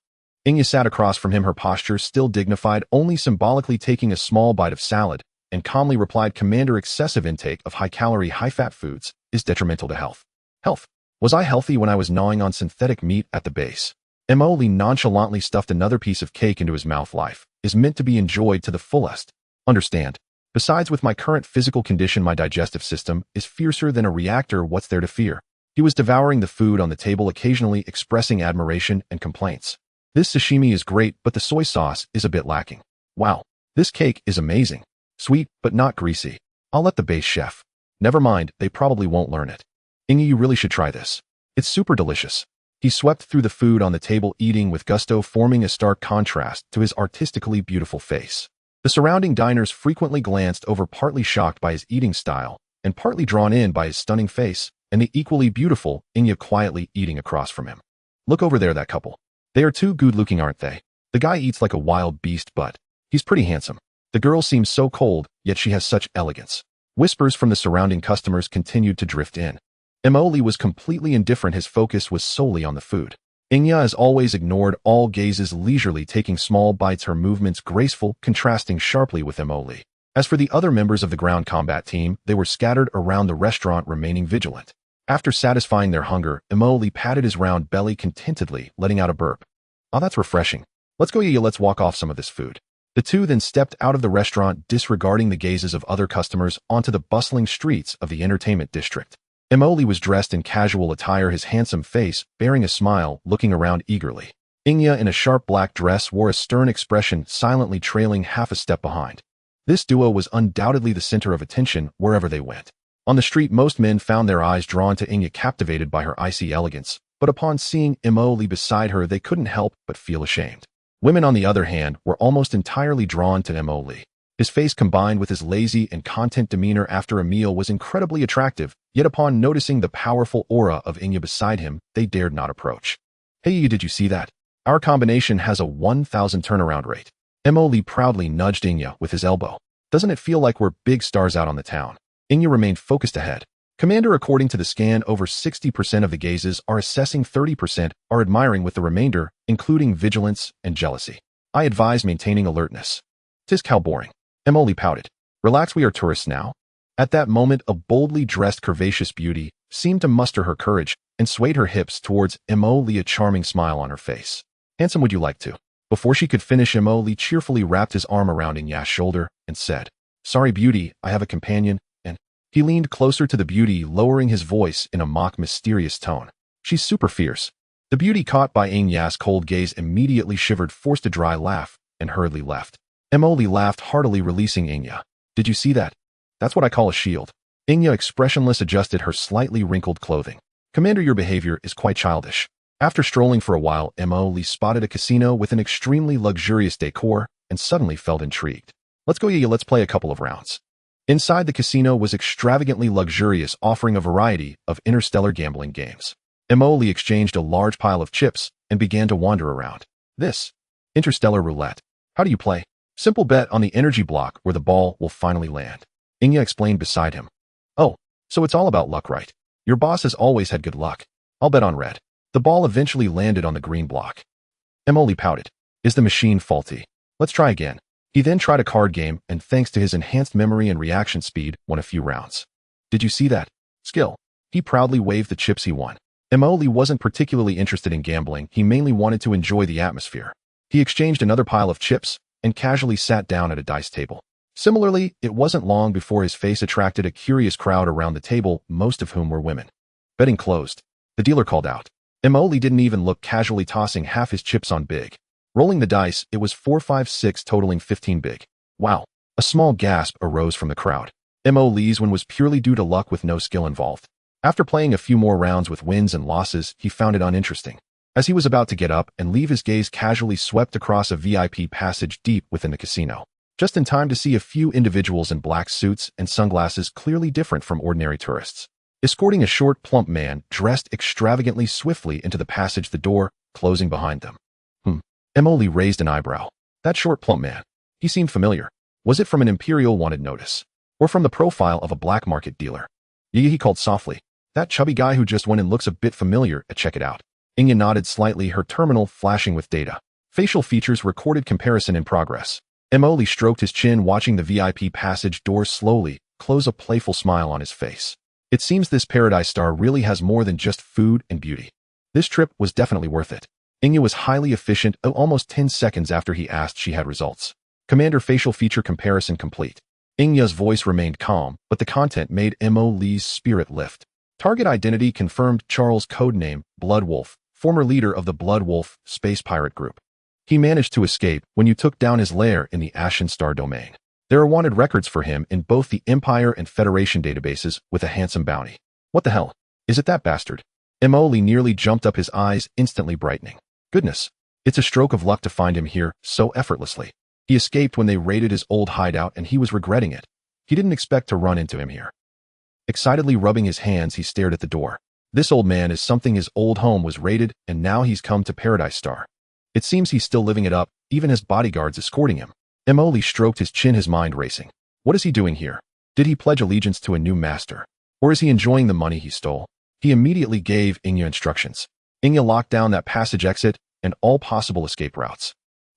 Speaker 1: Xihe sat across from him, her posture still dignified, only symbolically taking a small bite of salad, and calmly replied, Commander, excessive intake of high-calorie, high-fat foods is detrimental to health. Health? Was I healthy when I was gnawing on synthetic meat at the base? Mo Lee nonchalantly stuffed another piece of cake into his mouth. Life is meant to be enjoyed to the fullest. Understand? Besides, with my current physical condition, my digestive system is fiercer than a reactor. What's there to fear? He was devouring the food on the table, occasionally expressing admiration and complaints. This sashimi is great, but the soy sauce is a bit lacking. Wow, this cake is amazing. Sweet, but not greasy. I'll let the base chef. Never mind, they probably won't learn it. Xihe, you really should try this. It's super delicious. He swept through the food on the table, eating with gusto, forming a stark contrast to his artistically beautiful face. The surrounding diners frequently glanced over, partly shocked by his eating style, and partly drawn in by his stunning face, and the equally beautiful Xihe quietly eating across from him. Look over there, that couple. They are too good-looking, aren't they? The guy eats like a wild beast, but he's pretty handsome. The girl seems so cold, yet she has such elegance. Whispers from the surrounding customers continued to drift in. Mo Lee was completely indifferent. His focus was solely on the food. Xihe, as always, ignored all gazes, leisurely taking small bites, her movements graceful, contrasting sharply with Mo Lee. As for the other members of the ground combat team, they were scattered around the restaurant, remaining vigilant. After satisfying their hunger, Mo Lee patted his round belly contentedly, letting out a burp. Oh, that's refreshing. Let's go, Xihe, let's walk off some of this food. The two then stepped out of the restaurant, disregarding the gazes of other customers, onto the bustling streets of the entertainment district. Mo Lee was dressed in casual attire, his handsome face bearing a smile, looking around eagerly. Xihe, in a sharp black dress, wore a stern expression, silently trailing half a step behind. This duo was undoubtedly the center of attention wherever they went. On the street, most men found their eyes drawn to Xihe, captivated by her icy elegance, but upon seeing Mo Lee beside her, they couldn't help but feel ashamed. Women, on the other hand, were almost entirely drawn to Mo Lee. His face, combined with his lazy and content demeanor after a meal, was incredibly attractive, yet upon noticing the powerful aura of Xihe beside him, they dared not approach. Hey, did you see that? Our combination has a 1,000 turnaround rate. Mo Lee proudly nudged Xihe with his elbow. Doesn't it feel like we're big stars out on the town? Xihe remained focused ahead. Commander, according to the scan, over 60% of the gazes are assessing, 30% are admiring, with the remainder including vigilance and jealousy. I advise maintaining alertness. Tisk, how boring. Mo Lee pouted. Relax, we are tourists now. At that moment, a boldly dressed, curvaceous beauty seemed to muster her courage and swayed her hips towards Mo Lee, a charming smile on her face. Handsome, would you like to? Before she could finish, Mo Lee cheerfully wrapped his arm around Xihe's shoulder and said, Sorry, beauty, I have a companion, and he leaned closer to the beauty, lowering his voice in a mock mysterious tone. She's super fierce. The beauty, caught by Xihe's cold gaze, immediately shivered, forced a dry laugh, and hurriedly left. Mo Lee laughed heartily, releasing Xihe. Did you see that? That's what I call a shield. Xihe, expressionless, adjusted her slightly wrinkled clothing. Commander, your behavior is quite childish. After strolling for a while, Mo Lee spotted a casino with an extremely luxurious decor and suddenly felt intrigued. Let's go, Xihe, let's play a couple of rounds. Inside the casino was extravagantly luxurious, offering a variety of interstellar gambling games. Mo Lee exchanged a large pile of chips and began to wander around. This interstellar roulette. How do you play? Simple, bet on the energy block where the ball will finally land. Xihe explained beside him. Oh, so it's all about luck, right? Your boss has always had good luck. I'll bet on red. The ball eventually landed on the green block. Mo Lee pouted. Is the machine faulty? Let's try again. He then tried a card game and, thanks to his enhanced memory and reaction speed, won a few rounds. Did you see that? Skill. He proudly waved the chips he won. Mo Lee wasn't particularly interested in gambling. He mainly wanted to enjoy the atmosphere. He exchanged another pile of chips and casually sat down at a dice table. Similarly, it wasn't long before his face attracted a curious crowd around the table, most of whom were women. Betting closed. The dealer called out. Imoli didn't even look, casually tossing half his chips on big. Rolling the dice, it was 4, 5, 6, totaling 15 big. Wow. A small gasp arose from the crowd. Imoli's win was purely due to luck with no skill involved. After playing a few more rounds with wins and losses, he found it uninteresting. As he was about to get up and leave, his gaze casually swept across a VIP passage deep within the casino, just in time to see a few individuals in black suits and sunglasses clearly different from ordinary tourists, escorting a short, plump man dressed extravagantly swiftly into the passage, the door closing behind them. Emily raised an eyebrow. That short, plump man. He seemed familiar. Was it from an Imperial wanted notice? Or from the profile of a black market dealer? Yeah, he called softly. That chubby guy who just went in looks a bit familiar. Check it out. Xihe nodded slightly, her terminal flashing with data. Facial features recorded, comparison in progress. Emily stroked his chin, watching the VIP passage doors slowly close, a playful smile on his face. It seems this Paradise Star really has more than just food and beauty. This trip was definitely worth it. Xihe was highly efficient. Almost 10 seconds after he asked, she had results. Commander, facial feature comparison complete. Xihe's voice remained calm, but the content made Emily's spirit lift. Target identity confirmed. Charles, codename Bloodwolf, former leader of the Bloodwolf space pirate group. He managed to escape when you took down his lair in the Ashen Star domain. There are wanted records for him in both the Empire and Federation databases with a handsome bounty. What the hell? Is it that bastard? Emily nearly jumped up, his eyes instantly brightening. Goodness. It's a stroke of luck to find him here so effortlessly. He escaped when they raided his old hideout and he was regretting it. He didn't expect to run into him here. Excitedly rubbing his hands, he stared at the door. This old man is something. His old home was raided and now he's come to Paradise Star. It seems he's still living it up, even his bodyguards escorting him. Emily stroked his chin, his mind racing. What is he doing here? Did he pledge allegiance to a new master? Or is he enjoying the money he stole? He immediately gave Xihe instructions. Xihe locked down that passage exit and all possible escape routes.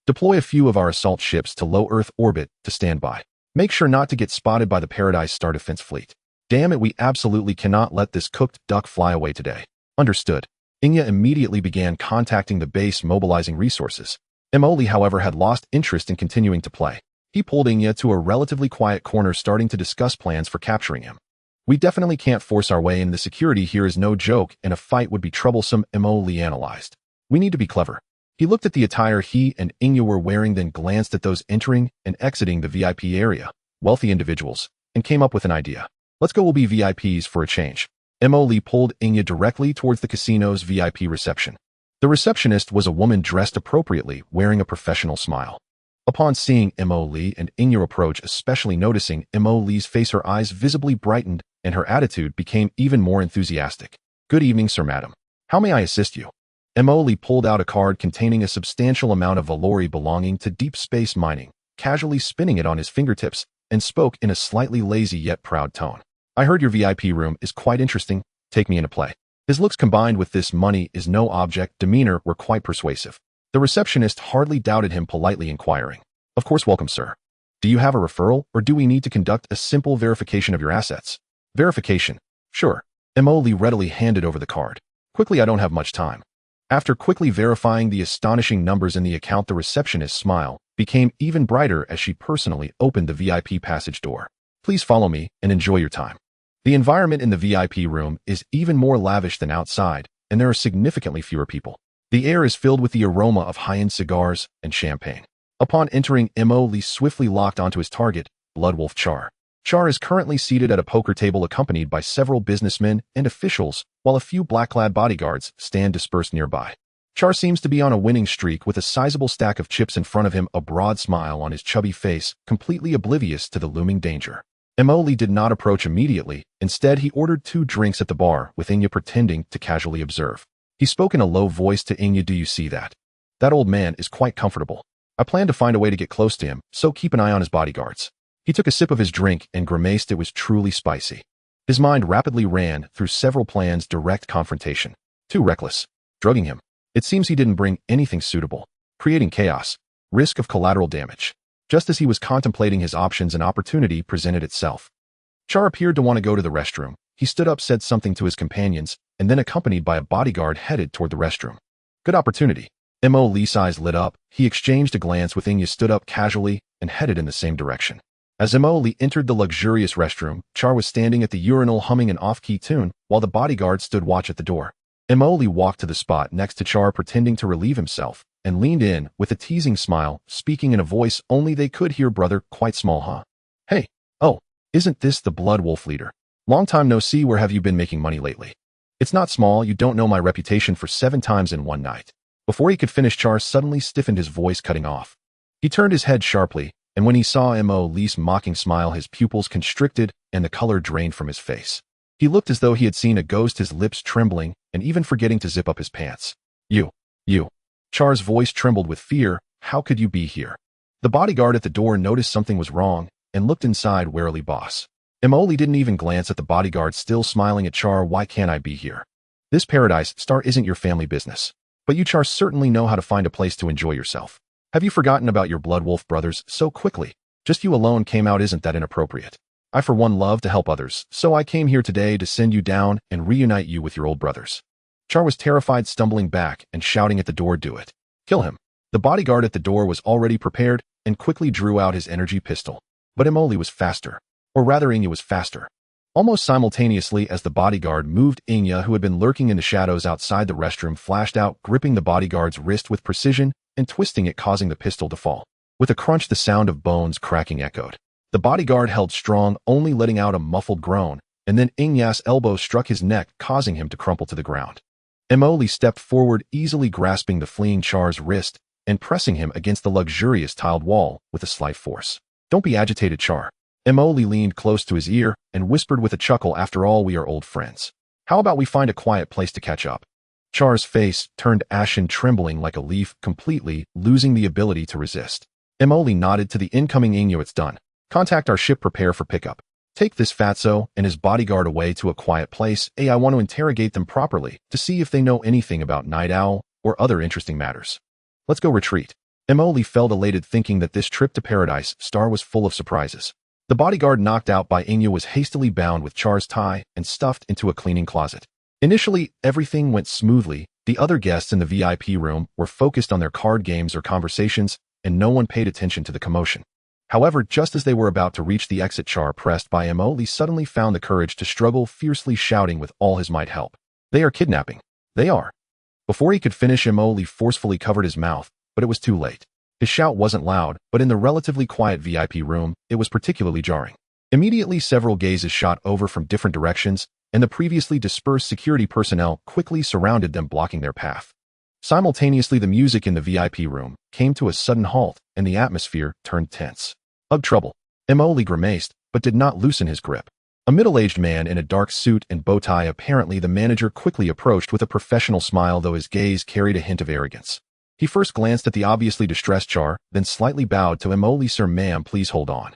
Speaker 1: Deploy a few of our assault ships to low Earth orbit to stand by. Make sure not to get spotted by the Paradise Star defense fleet. Damn it, we absolutely cannot let this cooked duck fly away today. Understood. Xihe immediately began contacting the base, mobilizing resources. Emily, however, had lost interest in continuing to play. He pulled Xihe to a relatively quiet corner, starting to discuss plans for capturing him. We definitely can't force our way in. The security here is no joke, and a fight would be troublesome, Emily analyzed. We need to be clever. He looked at the attire he and Xihe were wearing, then glanced at those entering and exiting the VIP area, wealthy individuals, and came up with an idea. Let's go, we'll be VIPs for a change. Emily pulled Xihe directly towards the casino's VIP reception. The receptionist was a woman dressed appropriately, wearing a professional smile. Upon seeing Emily and Xihe approach, especially noticing Emily's face, her eyes visibly brightened and her attitude became even more enthusiastic. Good evening, sir, madam. How may I assist you? Emily pulled out a card containing a substantial amount of valori belonging to deep space mining, casually spinning it on his fingertips, and spoke in a slightly lazy yet proud tone. I heard your VIP room is quite interesting. Take me into play. His looks combined with this money is no object demeanor were quite persuasive. The receptionist hardly doubted him, politely inquiring. Of course, welcome, sir. Do you have a referral, or do we need to conduct a simple verification of your assets? Verification. Sure. Emily readily handed over the card. Quickly, I don't have much time. After quickly verifying the astonishing numbers in the account, the receptionist's smile became even brighter as she personally opened the VIP passage door. Please follow me and enjoy your time. The environment in the VIP room is even more lavish than outside, and there are significantly fewer people. The air is filled with the aroma of high-end cigars and champagne. Upon entering, Emily swiftly locked onto his target, Bloodwolf Char. Char is currently seated at a poker table accompanied by several businessmen and officials, while a few black-clad bodyguards stand dispersed nearby. Char seems to be on a winning streak with a sizable stack of chips in front of him, a broad smile on his chubby face, completely oblivious to the looming danger. Emily did not approach immediately. Instead, he ordered 2 drinks at the bar, with Xihe pretending to casually observe. He spoke in a low voice to Xihe. Do you see that? That old man is quite comfortable. I plan to find a way to get close to him, so keep an eye on his bodyguards. He took a sip of his drink and grimaced. It was truly spicy. His mind rapidly ran through several plans. Direct confrontation. Too reckless. Drugging him. It seems he didn't bring anything suitable. Creating chaos. Risk of collateral damage. Just as he was contemplating his options, an opportunity presented itself. Char appeared to want to go to the restroom. He stood up, said something to his companions, and then accompanied by a bodyguard headed toward the restroom. Good opportunity. Emily's eyes lit up. He exchanged a glance with Xihe, stood up casually, and headed in the same direction. As Emily entered the luxurious restroom, Char was standing at the urinal humming an off-key tune, while the bodyguard stood watch at the door. Imoli walked to the spot next to Char pretending to relieve himself, and leaned in with a teasing smile, speaking in a voice only they could hear. Brother, quite small, huh? Hey, oh, isn't this the Blood Wolf leader? Long time no see, where have you been making money lately? It's not small, you don't know my reputation for 7 times in one night. Before he could finish, Char suddenly stiffened, his voice cutting off. He turned his head sharply, and when he saw Mo.Lee's mocking smile, his pupils constricted and the color drained from his face. He looked as though he had seen a ghost, his lips trembling and even forgetting to zip up his pants. You. Char's voice trembled with fear. How could you be here? The bodyguard at the door noticed something was wrong and looked inside warily. Boss. Mo.Lee didn't even glance at the bodyguard, still smiling at Char. Why can't I be here? This paradise, Star, isn't your family business. But you, Char, certainly know how to find a place to enjoy yourself. Have you forgotten about your Blood Wolf brothers so quickly? Just you alone came out, isn't that inappropriate? I for one love to help others, so I came here today to send you down and reunite you with your old brothers. Char was terrified, stumbling back and shouting at the door, do it. Kill him. The bodyguard at the door was already prepared and quickly drew out his energy pistol. But Mo.Lee was faster. Or rather, Xianxia was faster. Almost simultaneously as the bodyguard moved, Xianxia, who had been lurking in the shadows outside the restroom, flashed out, gripping the bodyguard's wrist with precision and twisting it, causing the pistol to fall. With a crunch, the sound of bones cracking echoed. The bodyguard held strong, only letting out a muffled groan, and then Xianxia's elbow struck his neck, causing him to crumple to the ground. Mo.Lee stepped forward, easily grasping the fleeing Char's wrist and pressing him against the luxurious tiled wall with a slight force. Don't be agitated, Char. Mo.Lee leaned close to his ear and whispered with a chuckle, after all, we are old friends. How about we find a quiet place to catch up? Char's face turned ashen, trembling like a leaf, completely losing the ability to resist. Mo.Lee nodded to the incoming Xianxia. It's done. Contact our ship, prepare for pickup. Take this fatso and his bodyguard away to a quiet place. I want to interrogate them properly to see if they know anything about Night Owl or other interesting matters. Let's go retreat. Mo.Lee felt elated, thinking that this trip to Paradise Star was full of surprises. The bodyguard, knocked out by Xianxia, was hastily bound with Char's tie and stuffed into a cleaning closet. Initially, everything went smoothly. The other guests in the VIP room were focused on their card games or conversations, and no one paid attention to the commotion. However, just as they were about to reach the exit, Char, pressed by Mo.Lee, suddenly found the courage to struggle, fiercely shouting with all his might, help. They are kidnapping. They are. Before he could finish, Mo.Lee forcefully covered his mouth, but it was too late. His shout wasn't loud, but in the relatively quiet VIP room, it was particularly jarring. Immediately, several gazes shot over from different directions, and the previously dispersed security personnel quickly surrounded them, blocking their path. Simultaneously, the music in the VIP room came to a sudden halt, and the atmosphere turned tense. Ugh, trouble. Mo.Lee grimaced, but did not loosen his grip. A middle-aged man in a dark suit and bow tie, apparently the manager, quickly approached with a professional smile, though his gaze carried a hint of arrogance. He first glanced at the obviously distressed Char, then slightly bowed to Mo.Lee. Sir, ma'am, please hold on.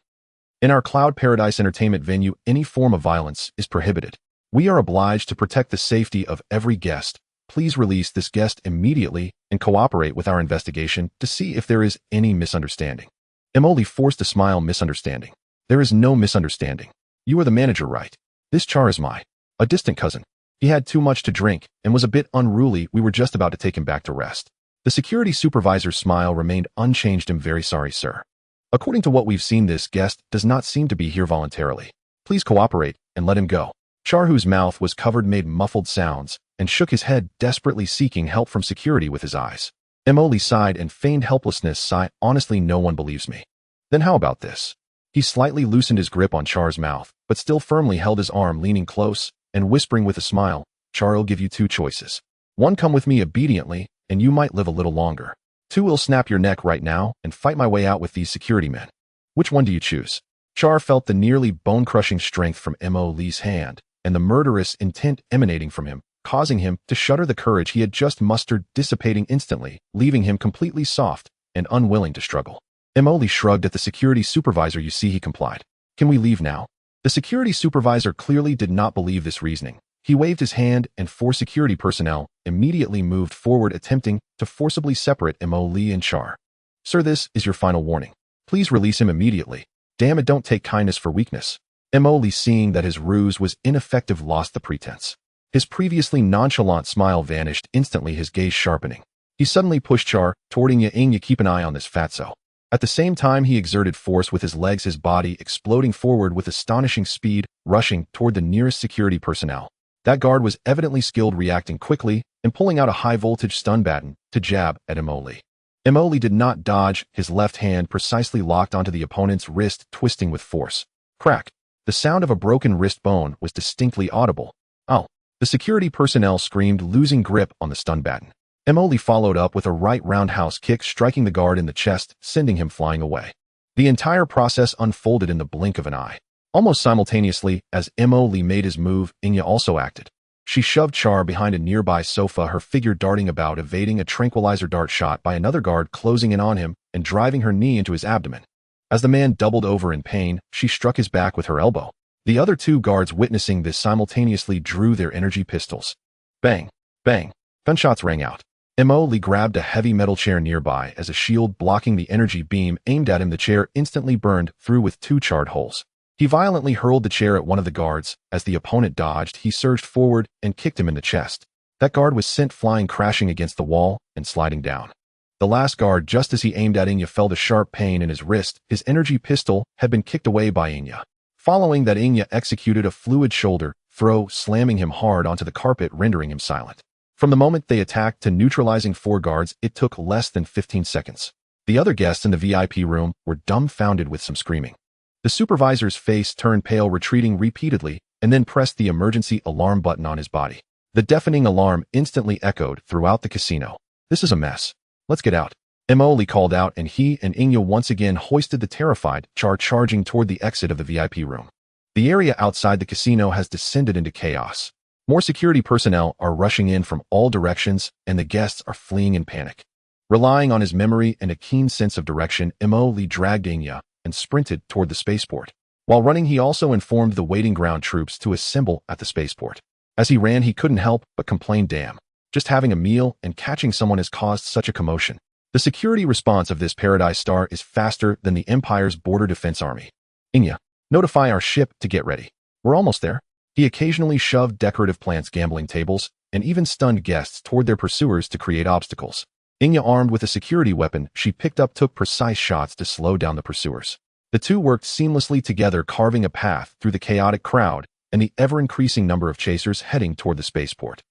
Speaker 1: In our Cloud Paradise entertainment venue, any form of violence is prohibited. We are obliged to protect the safety of every guest. Please release this guest immediately and cooperate with our investigation to see if there is any misunderstanding. Mo.Lee forced a smile. Misunderstanding? There is no misunderstanding. You are the manager, right? This Char is a distant cousin. He had too much to drink and was a bit unruly. We were just about to take him back to rest. The security supervisor's smile remained unchanged. I'm very sorry, sir. According to what we've seen, this guest does not seem to be here voluntarily. Please cooperate and let him go. Char, whose mouth was covered, made muffled sounds and shook his head, desperately seeking help from security with his eyes. Mo.Lee sighed and feigned helplessness. Sigh, honestly, no one believes me. Then how about this? He slightly loosened his grip on Char's mouth, but still firmly held his arm, leaning close and whispering with a smile, Char, I'll give you 2 choices. 1, come with me obediently, and you might live a little longer. 2, I'll snap your neck right now and fight my way out with these security men. Which one do you choose? Char felt the nearly bone-crushing strength from Mo.Lee's hand and the murderous intent emanating from him, causing him to shudder. The courage he had just mustered dissipating instantly, leaving him completely soft and unwilling to struggle. Mo.Lee shrugged at the security supervisor. You see, he complied. Can we leave now? The security supervisor clearly did not believe this reasoning. He waved his hand, and 4 security personnel immediately moved forward, attempting to forcibly separate Mo.Lee and Char. Sir, this is your final warning. Please release him immediately. Damn it, don't take kindness for weakness. Mo.Lee, seeing that his ruse was ineffective, lost the pretense. His previously nonchalant smile vanished instantly, his gaze sharpening. He suddenly pushed Char toward Xianxia. Keep an eye on this fatso. At the same time, he exerted force with his legs, his body exploding forward with astonishing speed, rushing toward the nearest security personnel. That guard was evidently skilled, reacting quickly and pulling out a high-voltage stun baton to jab at Imoli. Imoli did not dodge, his left hand precisely locked onto the opponent's wrist, twisting with force. Crack. The sound of a broken wrist bone was distinctly audible. Oh. The security personnel screamed, losing grip on the stun baton. Imoli followed up with a right roundhouse kick, striking the guard in the chest, sending him flying away. The entire process unfolded in the blink of an eye. Almost simultaneously, as Imoli made his move, Xihe also acted. She shoved Char behind a nearby sofa, her figure darting about, evading a tranquilizer dart shot by another guard closing in on him and driving her knee into his abdomen. As the man doubled over in pain, she struck his back with her elbow. The other two guards, witnessing this, simultaneously drew their energy pistols. Bang! Bang! Gunshots rang out. Imoli grabbed a heavy metal chair nearby as a shield blocking the energy beam aimed at him. The chair instantly burned through with 2 charred holes. He violently hurled the chair at one of the guards. As the opponent dodged, he surged forward and kicked him in the chest. That guard was sent flying, crashing against the wall and sliding down. The last guard, just as he aimed at Xihe, felt a sharp pain in his wrist. His energy pistol had been kicked away by Xihe. Following that, Xihe executed a fluid shoulder throw, slamming him hard onto the carpet, rendering him silent. From the moment they attacked to neutralizing 4 guards, it took less than 15 seconds. The other guests in the VIP room were dumbfounded with some screaming. The supervisor's face turned pale, retreating repeatedly, and then pressed the emergency alarm button on his body. The deafening alarm instantly echoed throughout the casino. "This is a mess. Let's get out," Imoli called out, and he and Xihe once again hoisted the terrified Char, charging toward the exit of the VIP room. The area outside the casino has descended into chaos. More security personnel are rushing in from all directions, and the guests are fleeing in panic. Relying on his memory and a keen sense of direction, Imoli dragged Xihe and sprinted toward the spaceport. While running, he also informed the waiting ground troops to assemble at the spaceport. As he ran, he couldn't help but complain, "Damn, just having a meal and catching someone has caused such a commotion." The security response of this Paradise Star is faster than the Empire's border defense army. "Xihe, notify our ship to get ready. We're almost there." He occasionally shoved decorative plants, gambling tables, and even stunned guests toward their pursuers to create obstacles. Xihe, armed with a security weapon she picked up, took precise shots to slow down the pursuers. The two worked seamlessly together, carving a path through the chaotic crowd and the ever-increasing number of chasers heading toward the spaceport.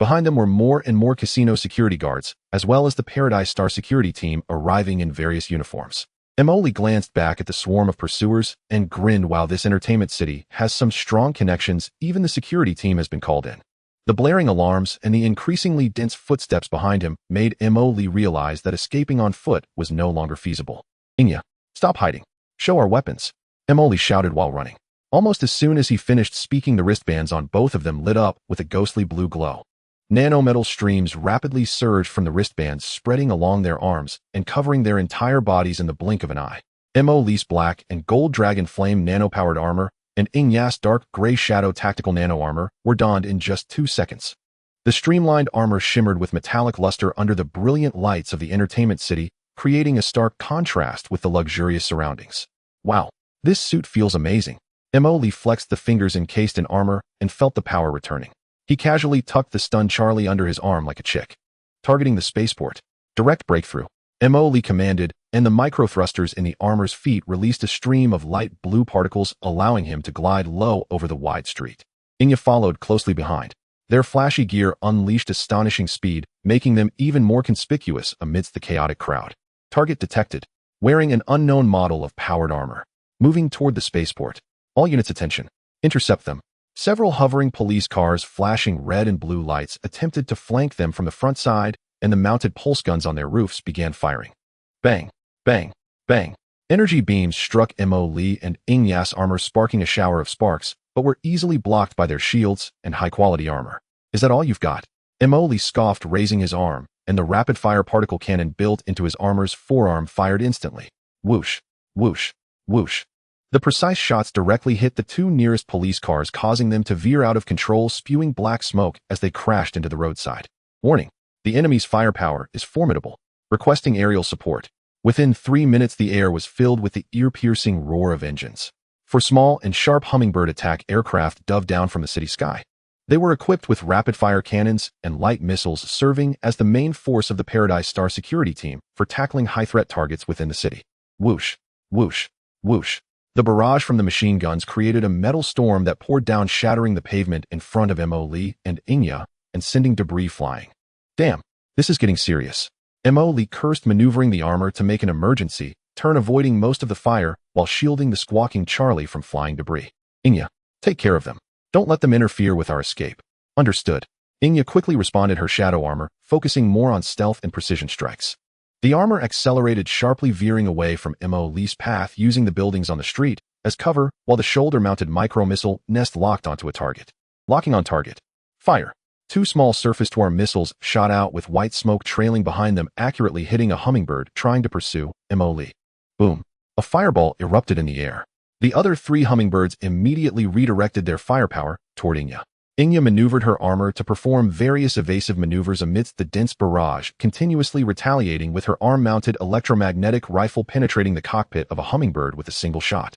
Speaker 1: Behind them were more and more casino security guards, as well as the Paradise Star security team arriving in various uniforms. Imoli glanced back at the swarm of pursuers and grinned. While this entertainment city has some strong connections, even the security team has been called in. The blaring alarms and the increasingly dense footsteps behind him made Imoli realize that escaping on foot was no longer feasible. "Xihe, stop hiding. Show our weapons," Imoli shouted while running. Almost as soon as he finished speaking, the wristbands on both of them lit up with a ghostly blue glow. Nanometal streams rapidly surged from the wristbands, spreading along their arms and covering their entire bodies in the blink of an eye. Imoli's black and gold dragon flame nano-powered armor and Xihe's dark gray shadow tactical nano armor were donned in just 2 seconds. The streamlined armor shimmered with metallic luster under the brilliant lights of the entertainment city, creating a stark contrast with the luxurious surroundings. "Wow, this suit feels amazing." Imoli flexed the fingers encased in armor and felt the power returning. He casually tucked the stunned Charlie under his arm like a chick. "Targeting the spaceport. Direct breakthrough," Imoli commanded, and the micro-thrusters in the armor's feet released a stream of light blue particles, allowing him to glide low over the wide street. Xihe followed closely behind. Their flashy gear unleashed astonishing speed, making them even more conspicuous amidst the chaotic crowd. Target detected. Wearing an unknown model of powered armor. Moving toward the spaceport. All units attention. Intercept them. Several hovering police cars flashing red and blue lights attempted to flank them from the front side, and the mounted pulse guns on their roofs began firing. Bang, bang, bang. Energy beams struck Imoli and Xihe's armor, sparking a shower of sparks, but were easily blocked by their shields and high-quality armor. "Is that all you've got?" Imoli scoffed, raising his arm, and the rapid-fire particle cannon built into his armor's forearm fired instantly. Whoosh, whoosh, whoosh. The precise shots directly hit the 2 nearest police cars, causing them to veer out of control, spewing black smoke as they crashed into the roadside. Warning: the enemy's firepower is formidable. Requesting aerial support. Within 3 minutes, the air was filled with the ear-piercing roar of engines. For small and sharp hummingbird attack aircraft dove down from the city sky. They were equipped with rapid-fire cannons and light missiles, serving as the main force of the Paradise Star security team for tackling high-threat targets within the city. Whoosh, whoosh, whoosh. The barrage from the machine guns created a metal storm that poured down, shattering the pavement in front of Mo Li and Xianxia and sending debris flying. Damn, this is getting serious. Mo Li cursed, maneuvering the armor to make an emergency turn, avoiding most of the fire while shielding the squawking Charlie from flying debris. Xianxia, take care of them. Don't let them interfere with our escape. Understood. Xianxia quickly responded, her shadow armor focusing more on stealth and precision strikes. The armor accelerated sharply, veering away from Mo Li's path, using the buildings on the street as cover while the shoulder-mounted micro-missile nest locked onto a target. Locking on target. Fire. Two small surface-to-air missiles shot out with white smoke trailing behind them, accurately hitting a hummingbird trying to pursue Mo Li. Boom. A fireball erupted in the air. The other 3 hummingbirds immediately redirected their firepower toward Xianxia. Xianxia maneuvered her armor to perform various evasive maneuvers amidst the dense barrage, continuously retaliating with her arm-mounted electromagnetic rifle, penetrating the cockpit of a hummingbird with a single shot.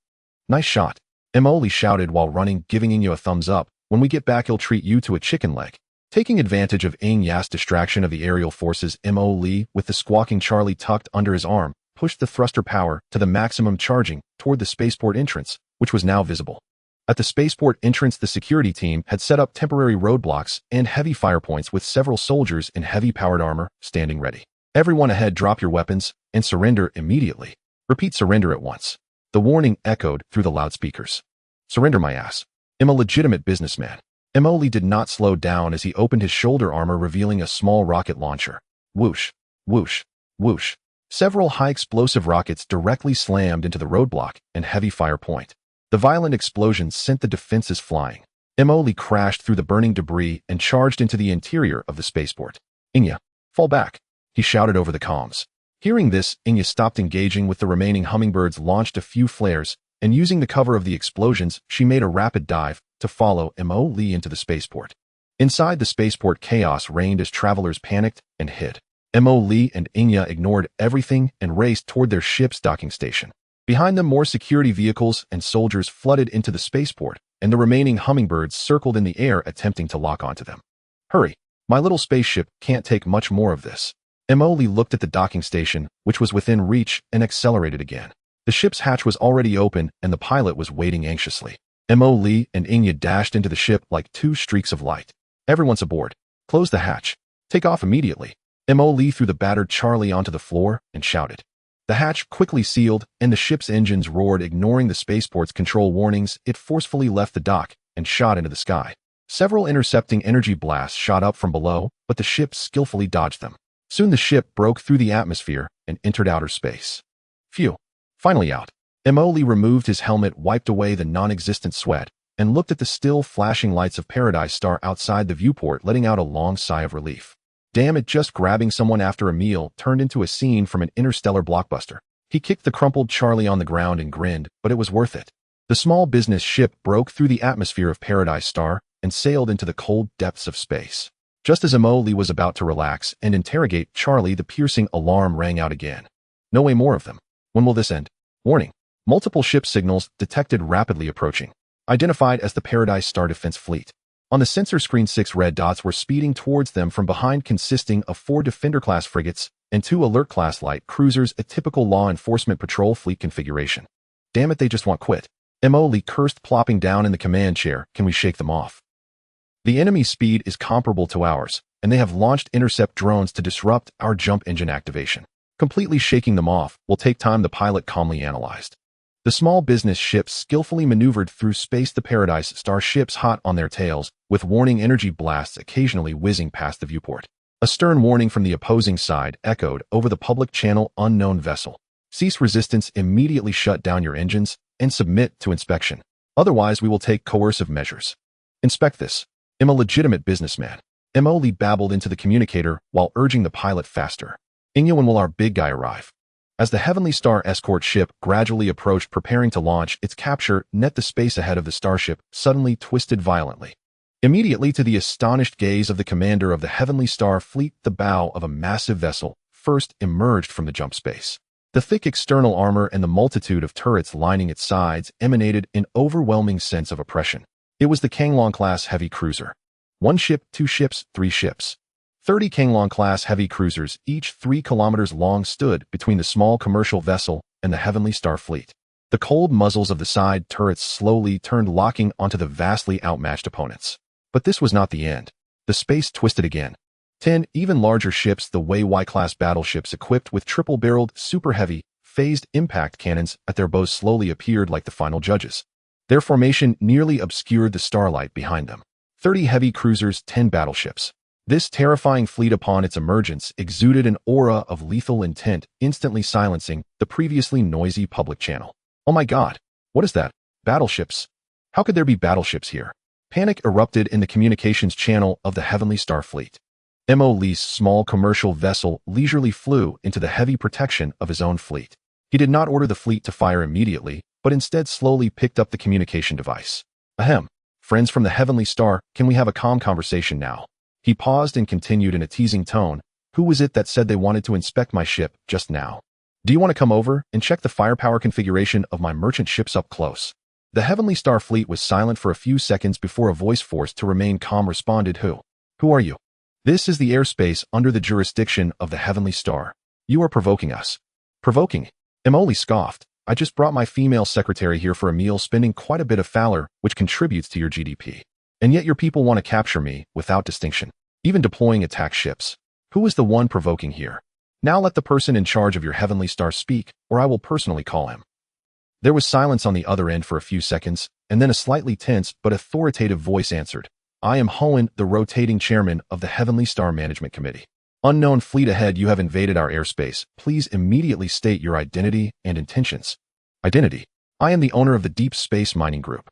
Speaker 1: Nice shot. Mo Li shouted while running, giving Xianxia a thumbs up. When we get back, he'll treat you to a chicken leg. Taking advantage of Xianxia's distraction of the aerial forces, Mo Li, with the squawking Charlie tucked under his arm, pushed the thruster power to the maximum, charging toward the spaceport entrance, which was now visible. At the spaceport entrance, the security team had set up temporary roadblocks and heavy fire points with several soldiers in heavy-powered armor standing ready. Everyone ahead, drop your weapons and surrender immediately. Repeat, surrender at once. The warning echoed through the loudspeakers. Surrender my ass. I'm a legitimate businessman. Mo Li did not slow down as he opened his shoulder armor, revealing a small rocket launcher. Whoosh, whoosh, whoosh. Several high-explosive rockets directly slammed into the roadblock and heavy fire point. The violent explosions sent the defenses flying. Mo Li crashed through the burning debris and charged into the interior of the spaceport. Xianxia, fall back, he shouted over the comms. Hearing this, Xianxia stopped engaging with the remaining hummingbirds, launched a few flares, and using the cover of the explosions, she made a rapid dive to follow Mo Li into the spaceport. Inside the spaceport, chaos reigned as travelers panicked and hid. Mo Li and Xianxia ignored everything and raced toward their ship's docking station. Behind them, more security vehicles and soldiers flooded into the spaceport, and the remaining hummingbirds circled in the air, attempting to lock onto them. Hurry, my little spaceship can't take much more of this. Mo Li looked at the docking station, which was within reach, and accelerated again. The ship's hatch was already open, and the pilot was waiting anxiously. Mo Li and Xianxia dashed into the ship like 2 streaks of light. Everyone's aboard. Close the hatch. Take off immediately. Mo Li threw the battered Charlie onto the floor and shouted. The hatch quickly sealed, and the ship's engines roared, ignoring the spaceport's control warnings. It forcefully left the dock and shot into the sky. Several intercepting energy blasts shot up from below, but the ship skillfully dodged them. Soon the ship broke through the atmosphere and entered outer space. Phew. Finally out. Mo Li removed his helmet, wiped away the non-existent sweat, and looked at the still flashing lights of Paradise Star outside the viewport, letting out a long sigh of relief. Damn it, just grabbing someone after a meal turned into a scene from an interstellar blockbuster. He kicked the crumpled Charlie on the ground and grinned, but it was worth it. The small business ship broke through the atmosphere of Paradise Star and sailed into the cold depths of space. Just as Mo Li was about to relax and interrogate Charlie, the piercing alarm rang out again. No way more of them. When will this end? Warning. Multiple ship signals detected rapidly approaching. Identified as the Paradise Star Defense Fleet. On the sensor screen, 6 red dots were speeding towards them from behind, consisting of 4 Defender-class frigates and 2 Alert-class light cruisers, a typical law enforcement patrol fleet configuration. Damn it, they just want quit. Mo Li cursed, plopping down in the command chair. Can we shake them off? The enemy's speed is comparable to ours, and they have launched intercept drones to disrupt our jump engine activation. Completely shaking them off will take time, the pilot calmly analyzed. The small business ships skillfully maneuvered through space, the Paradise Star ships hot on their tails, with warning energy blasts occasionally whizzing past the viewport. A stern warning from the opposing side echoed over the public channel. Unknown vessel. Cease resistance, immediately shut down your engines, and submit to inspection. Otherwise, we will take coercive measures. Inspect this. I'm a legitimate businessman. Mo Li babbled into the communicator while urging the pilot faster. Xianxia, when will our big guy arrive? As the Heavenly Star escort ship gradually approached, preparing to launch its capture net, the space ahead of the Starship suddenly twisted violently. Immediately, to the astonished gaze of the commander of the Heavenly Star fleet, the bow of a massive vessel first emerged from the jump space. The thick external armor and the multitude of turrets lining its sides emanated an overwhelming sense of oppression. It was the Changlong-class heavy cruiser. 1 ship, 2 ships, 3 ships. 30 Changlong-class heavy cruisers, each 3 kilometers long, stood between the small commercial vessel and the Heavenly Star fleet. The cold muzzles of the side turrets slowly turned, locking onto the vastly outmatched opponents. But this was not the end. The space twisted again. 10 even larger ships, the Y-class battleships equipped with triple-barreled, super-heavy, phased impact cannons at their bows, slowly appeared like the final judges. Their formation nearly obscured the starlight behind them. 30 heavy cruisers, 10 battleships. This terrifying fleet, upon its emergence, exuded an aura of lethal intent, instantly silencing the previously noisy public channel. Oh my god, what is that? Battleships? How could there be battleships here? Panic erupted in the communications channel of the Heavenly Star fleet. Mo Lee's small commercial vessel leisurely flew into the heavy protection of his own fleet. He did not order the fleet to fire immediately, but instead slowly picked up the communication device. Ahem. Friends from the Heavenly Star, can we have a calm conversation now? He paused and continued in a teasing tone. Who was it that said they wanted to inspect my ship just now? Do you want to come over and check the firepower configuration of my merchant ships up close? The Heavenly Star fleet was silent for a few seconds before a voice forced to remain calm responded. Who are you? This is the airspace under the jurisdiction of the Heavenly Star. You are provoking us. Provoking? Emoli scoffed. I just brought my female secretary here for a meal, spending quite a bit of Fowler, which contributes to your GDP. And yet your people want to capture me without distinction, even deploying attack ships. Who is the one provoking here? Now let the person in charge of your Heavenly Star speak, or I will personally call him. There was silence on the other end for a few seconds, and then a slightly tense but authoritative voice answered. I am Hohen, the rotating chairman of the Heavenly Star Management Committee. Unknown fleet ahead, you have invaded our airspace. Please immediately state your identity and intentions. Identity. I am the owner of the Deep Space Mining Group.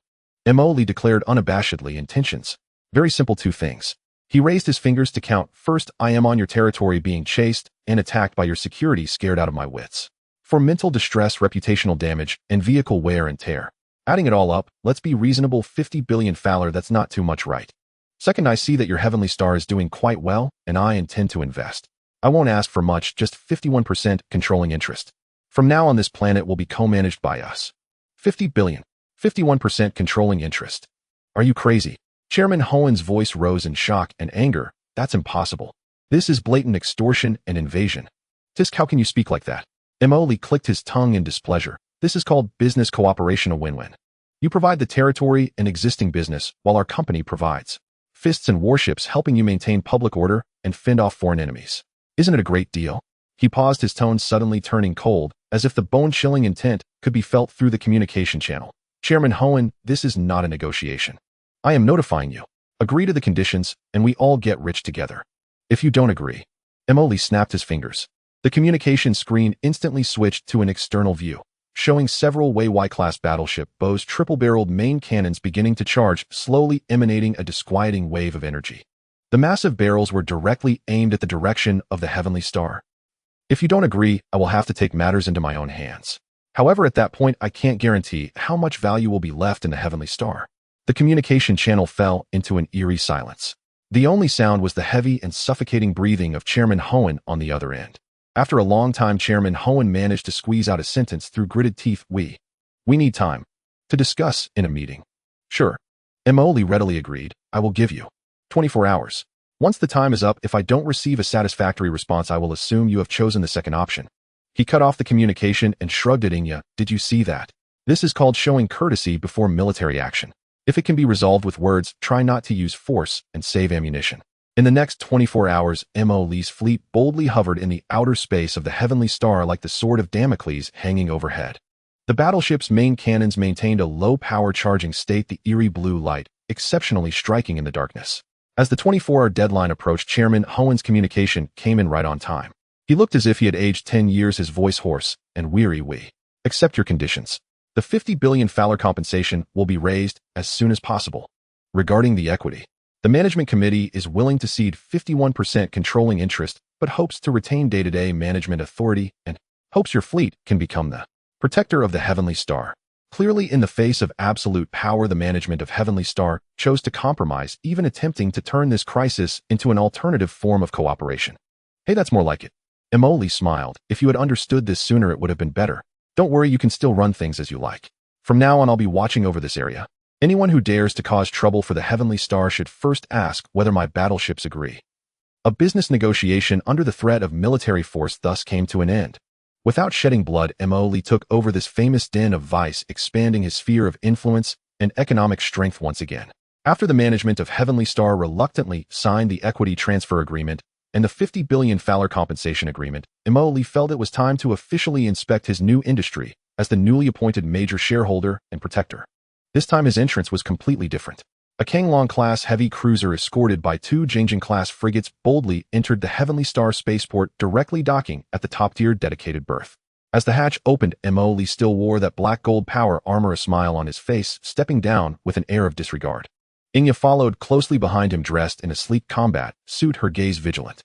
Speaker 1: Emoli declared unabashedly. Intentions. Very simple, 2 things. He raised his fingers to count. First, I am on your territory being chased and attacked by your security, scared out of my wits. For mental distress, reputational damage, and vehicle wear and tear. Adding it all up, let's be reasonable, 50 billion Fowler, that's not too much, right? Second, I see that your Heavenly Star is doing quite well, and I intend to invest. I won't ask for much, just 51% controlling interest. From now on, this planet will be co-managed by us. 50 billion. 51% controlling interest. Are you crazy? Chairman Hohen's voice rose in shock and anger. That's impossible. This is blatant extortion and invasion. Tisk, how can you speak like that? Emoli clicked his tongue in displeasure. This is called business cooperation, a win-win. You provide the territory and existing business, while our company provides fists and warships, helping you maintain public order and fend off foreign enemies. Isn't it a great deal? He paused, his tone suddenly turning cold, as if the bone-chilling intent could be felt through the communication channel. Chairman Hohen, this is not a negotiation. I am notifying you. Agree to the conditions, and we all get rich together. If you don't agree. Emoli snapped his fingers. The communication screen instantly switched to an external view, showing several Y-class battleship bows, triple-barreled main cannons beginning to charge, slowly emanating a disquieting wave of energy. The massive barrels were directly aimed at the direction of the Heavenly Star. If you don't agree, I will have to take matters into my own hands. However, at that point, I can't guarantee how much value will be left in the Heavenly Star. The communication channel fell into an eerie silence. The only sound was the heavy and suffocating breathing of Chairman Hohen on the other end. After a long time, Chairman Hohen managed to squeeze out a sentence through gritted teeth. We need time to discuss in a meeting. Sure. Emoli readily agreed. I will give you 24 hours. Once the time is up, if I don't receive a satisfactory response, I will assume you have chosen the second option. He cut off the communication and shrugged at Xianxia. Did you see that? This is called showing courtesy before military action. If it can be resolved with words, try not to use force and save ammunition. In the next 24 hours, Mo Lee's fleet boldly hovered in the outer space of the Heavenly Star like the sword of Damocles hanging overhead. The battleship's main cannons maintained a low-power charging state, the eerie blue light exceptionally striking in the darkness. As the 24-hour deadline approached, Chairman Hohen's communication came in right on time. He looked as if he had aged 10 years, his voice hoarse and weary. We accept your conditions. The 50 billion Fowler compensation will be raised as soon as possible. Regarding the equity, the management committee is willing to cede 51% controlling interest, but hopes to retain day-to-day management authority and hopes your fleet can become the protector of the Heavenly Star. Clearly, in the face of absolute power, the management of Heavenly Star chose to compromise, even attempting to turn this crisis into an alternative form of cooperation. Hey, that's more like it. Emoli smiled. If you had understood this sooner, it would have been better. Don't worry, you can still run things as you like. From now on, I'll be watching over this area. Anyone who dares to cause trouble for the Heavenly Star should first ask whether my battleships agree. A business negotiation under the threat of military force thus came to an end. Without shedding blood, Mo Li took over this famous den of vice, expanding his sphere of influence and economic strength once again. After the management of Heavenly Star reluctantly signed the equity transfer agreement and the 50 billion Fowler compensation agreement, Mo Li felt it was time to officially inspect his new industry as the newly appointed major shareholder and protector. This time his entrance was completely different. A Kanglong-class heavy cruiser escorted by 2 Jingjing-class frigates boldly entered the Heavenly Star spaceport, directly docking at the top-tier dedicated berth. As the hatch opened, Mo Li still wore that black gold power armor, a smile on his face, stepping down with an air of disregard. Xianxia followed closely behind him, dressed in a sleek combat suit, her gaze vigilant.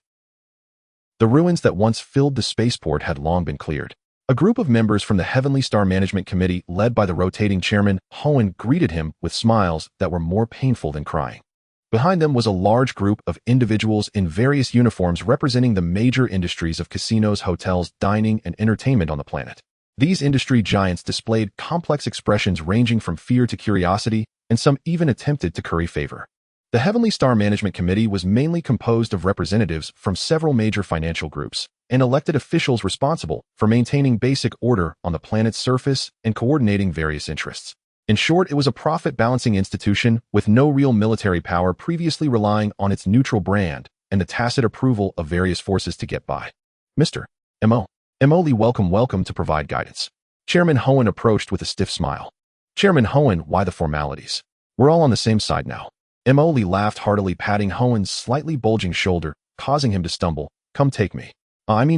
Speaker 1: The ruins that once filled the spaceport had long been cleared. A group of members from the Heavenly Star Management Committee, led by the rotating chairman, Hohen, greeted him with smiles that were more painful than crying. Behind them was a large group of individuals in various uniforms representing the major industries of casinos, hotels, dining, and entertainment on the planet. These industry giants displayed complex expressions ranging from fear to curiosity, and some even attempted to curry favor. The Heavenly Star Management Committee was mainly composed of representatives from several major financial groups and elected officials responsible for maintaining basic order on the planet's surface and coordinating various interests. In short, it was a profit-balancing institution with no real military power, previously relying on its neutral brand and the tacit approval of various forces to get by. Mr. Mo Li, welcome to provide guidance. Chairman Hohen approached with a stiff smile. Chairman Hohen, why the formalities? We're all on the same side now. Mo Li laughed heartily, patting Hohen's slightly bulging shoulder, causing him to stumble. Come take me.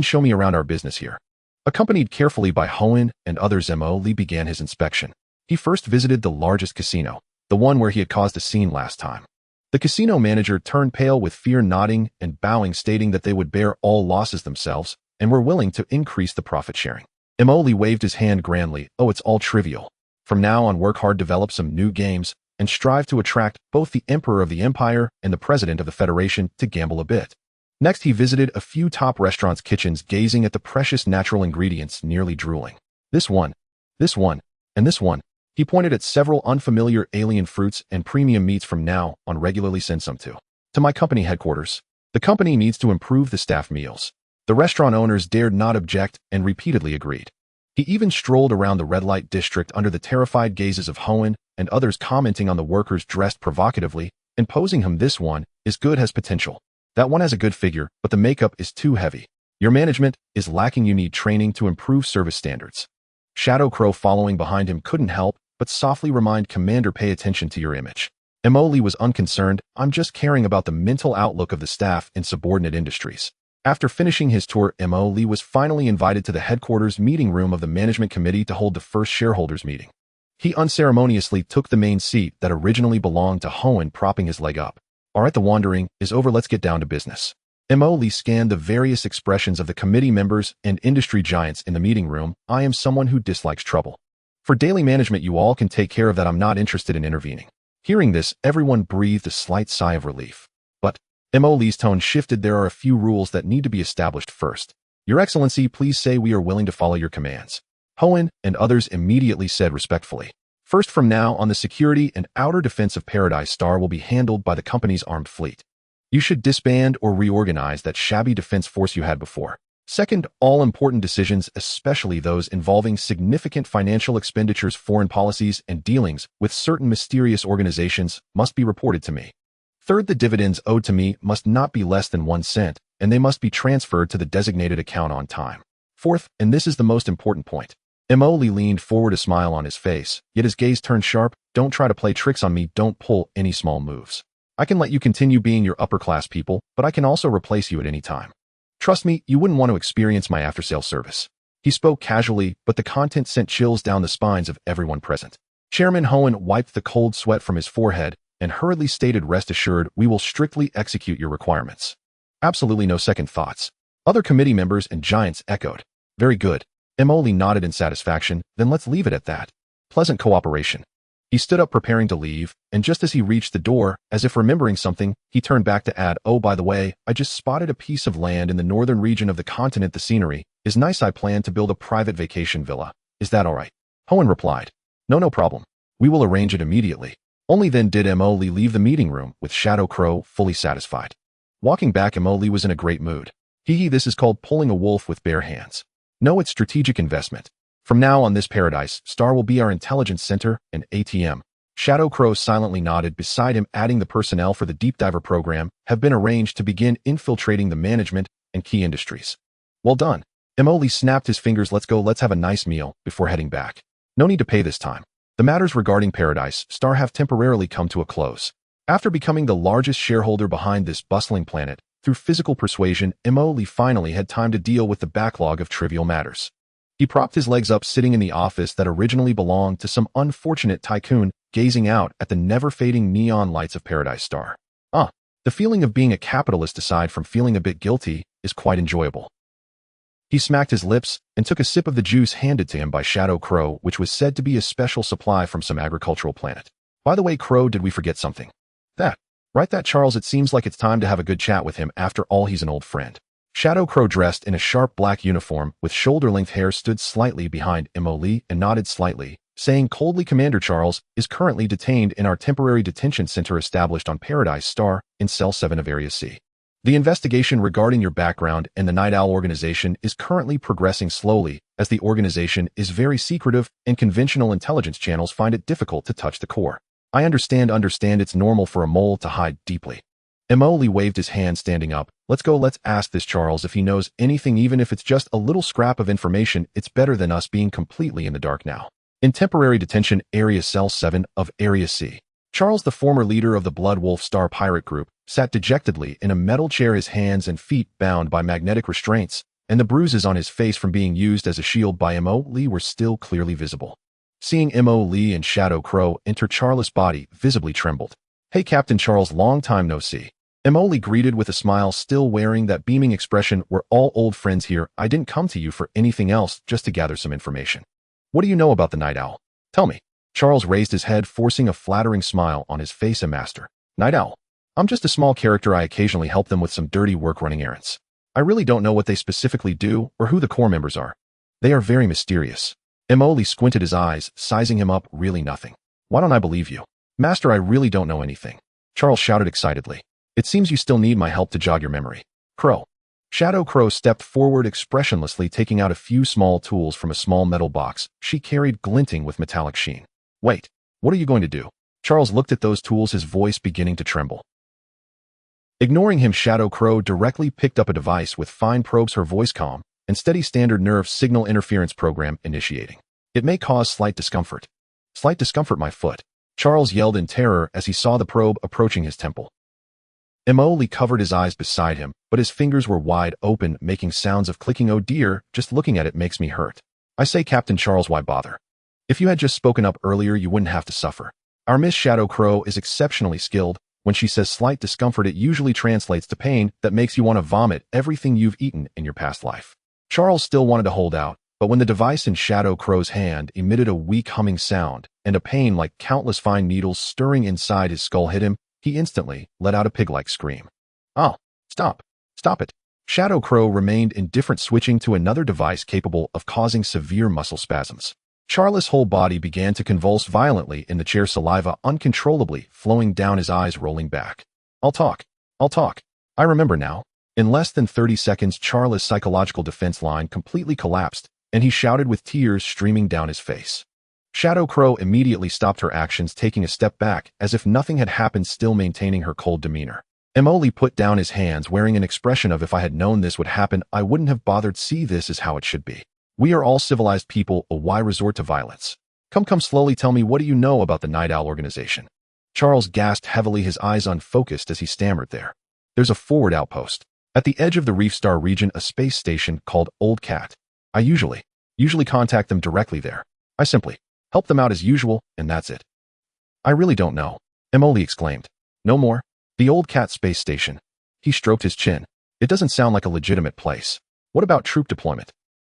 Speaker 1: Show me around our business here. Accompanied carefully by Hohen and others, Mo Li began his inspection. He first visited the largest casino, the one where he had caused a scene last time. The casino manager turned pale with fear, nodding and bowing, stating that they would bear all losses themselves and were willing to increase the profit sharing. Mo Li waved his hand grandly. Oh, it's all trivial. From now on, work hard, develop some new games, and strive to attract both the Emperor of the Empire and the President of the Federation to gamble a bit. Next, he visited a few top restaurants' kitchens, gazing at the precious natural ingredients, nearly drooling. This one, and this one. He pointed at several unfamiliar alien fruits and premium meats. From now on, regularly send some to my company headquarters. The company needs to improve the staff meals. The restaurant owners dared not object and repeatedly agreed. He even strolled around the red light district under the terrified gazes of Hohen and others, commenting on the workers dressed provocatively and posing him. This one is good, has potential. That one has a good figure, but the makeup is too heavy. Your management is lacking. You need training to improve service standards. Shadow Crow, following behind him, couldn't help but softly remind Commander, pay attention to your image. Mo Li was unconcerned. I'm just caring about the mental outlook of the staff in subordinate industries. After finishing his tour, Mo Li was finally invited to the headquarters meeting room of the management committee to hold the first shareholders meeting. He unceremoniously took the main seat that originally belonged to Hohen, propping his leg up. All right, the wandering is over. Let's get down to business. Mo Li scanned the various expressions of the committee members and industry giants in the meeting room. I am someone who dislikes trouble. For daily management, you all can take care of that. I'm not interested in intervening. Hearing this, everyone breathed a slight sigh of relief. But Mo Li's tone shifted. There are a few rules that need to be established first. Your Excellency, please say we are willing to follow your commands. Hohen and others immediately said respectfully. First, from now on, the security and outer defense of Paradise Star will be handled by the company's armed fleet. You should disband or reorganize that shabby defense force you had before. Second, all important decisions, especially those involving significant financial expenditures, foreign policies, and dealings with certain mysterious organizations, must be reported to me. Third, the dividends owed to me must not be less than 1 cent, and they must be transferred to the designated account on time. Fourth, and this is the most important point. Mo Li leaned forward, a smile on his face, yet his gaze turned sharp. Don't try to play tricks on me. Don't pull any small moves. I can let you continue being your upper-class people, but I can also replace you at any time. Trust me, you wouldn't want to experience my after-sale service. He spoke casually, but the content sent chills down the spines of everyone present. Chairman Hohen wiped the cold sweat from his forehead and hurriedly stated, rest assured, we will strictly execute your requirements. Absolutely no second thoughts. Other committee members and giants echoed. Very good. Mo Li nodded in satisfaction. Then let's leave it at that. Pleasant cooperation. He stood up, preparing to leave, and just as he reached the door, as if remembering something, he turned back to add, oh, by the way, I just spotted a piece of land in the northern region of the continent. The scenery is nice. I plan to build a private vacation villa. Is that all right? Hohen replied. No problem. We will arrange it immediately. Only then did Mo Li leave the meeting room, with Shadow Crow fully satisfied. Walking back, Mo Li was in a great mood. This is called pulling a wolf with bare hands. No, it's strategic investment. From now on, this paradise star will be our intelligence center and ATM. Shadow Crow silently nodded beside him, adding the personnel for the deep diver program have been arranged to begin infiltrating the management and key industries. Well done. Emoli snapped his fingers. Let's go, let's have a nice meal before heading back. No need to pay this time. The matters regarding Paradise Star have temporarily come to a close. After becoming the largest shareholder behind this bustling planet, through physical persuasion, Emoli finally had time to deal with the backlog of trivial matters. He propped his legs up, sitting in the office that originally belonged to some unfortunate tycoon, gazing out at the never-fading neon lights of Paradise Star. The feeling of being a capitalist, aside from feeling a bit guilty, is quite enjoyable. He smacked his lips and took a sip of the juice handed to him by Shadow Crow, which was said to be a special supply from some agricultural planet. By the way, Crow, did we forget something? That, Charles, it seems like it's time to have a good chat with him. After all, he's an old friend. Shadow Crow, dressed in a sharp black uniform with shoulder-length hair, stood slightly behind Emoli and nodded slightly, saying coldly, Commander Charles is currently detained in our temporary detention center established on Paradise Star in Cell 7 of Area C. The investigation regarding your background and the Night Owl organization is currently progressing slowly, as the organization is very secretive and conventional intelligence channels find it difficult to touch the core. I understand, it's normal for a mole to hide deeply. Emoli waved his hand, standing up. Let's go, let's ask this Charles if he knows anything, even if it's just a little scrap of information. It's better than us being completely in the dark now. In temporary detention, Area Cell 7 of Area C. Charles, the former leader of the Blood Wolf Star pirate group, sat dejectedly in a metal chair, his hands and feet bound by magnetic restraints, and the bruises on his face from being used as a shield by Emoli were still clearly visible. Seeing Emoli and Shadow Crow enter, Charles' body visibly trembled. Hey, Captain Charles, long time no see. Emoli greeted with a smile, still wearing that beaming expression. We're all old friends here. I didn't come to you for anything else, just to gather some information. What do you know about the Night Owl? Tell me. Charles raised his head, forcing a flattering smile on his face. A master. Night Owl. I'm just a small character. I occasionally help them with some dirty work running errands. I really don't know what they specifically do or who the core members are. They are very mysterious. Emoli squinted his eyes, sizing him up. Really nothing. Why don't I believe you? Master, I really don't know anything. Charles shouted excitedly. It seems you still need my help to jog your memory. Crow. Shadow Crow stepped forward expressionlessly, taking out a few small tools from a small metal box she carried, glinting with metallic sheen. Wait, what are you going to do? Charles looked at those tools, his voice beginning to tremble. Ignoring him, Shadow Crow directly picked up a device with fine probes, her voice calm and steady. Standard nerve signal interference program initiating. It may cause slight discomfort. Slight discomfort, my foot. Charles yelled in terror as he saw the probe approaching his temple. Emoli covered his eyes beside him, but his fingers were wide open, making sounds of clicking. Oh dear, just looking at it makes me hurt. I say, Captain Charles, why bother? If you had just spoken up earlier, you wouldn't have to suffer. Our Miss Shadow Crow is exceptionally skilled. When she says slight discomfort, it usually translates to pain that makes you want to vomit everything you've eaten in your past life. Charles still wanted to hold out, but when the device in Shadow Crow's hand emitted a weak humming sound and a pain like countless fine needles stirring inside his skull hit him, he instantly let out a pig-like scream. Oh, stop it. Shadow Crow remained indifferent, switching to another device capable of causing severe muscle spasms. Charles' whole body began to convulse violently in the chair, saliva uncontrollably flowing down his eyes, rolling back. I'll talk. I remember now. In less than 30 seconds, Charles' psychological defense line completely collapsed, and he shouted with tears streaming down his face. Shadow Crow immediately stopped her actions, taking a step back as if nothing had happened, still maintaining her cold demeanor. Emoli put down his hands, wearing an expression of, if I had known this would happen, I wouldn't have bothered. See, this is how it should be. We are all civilized people, why resort to violence? Come slowly, tell me, what do you know about the Night Owl organization? Charles gasped heavily, his eyes unfocused as he stammered. There's a forward outpost. At the edge of the Reef Star region, a space station called Old Cat. I usually contact them directly there. I simply help them out as usual, and that's it. I really don't know. Emoli exclaimed. No more? The Old Cat space station. He stroked his chin. It doesn't sound like a legitimate place. What about troop deployment?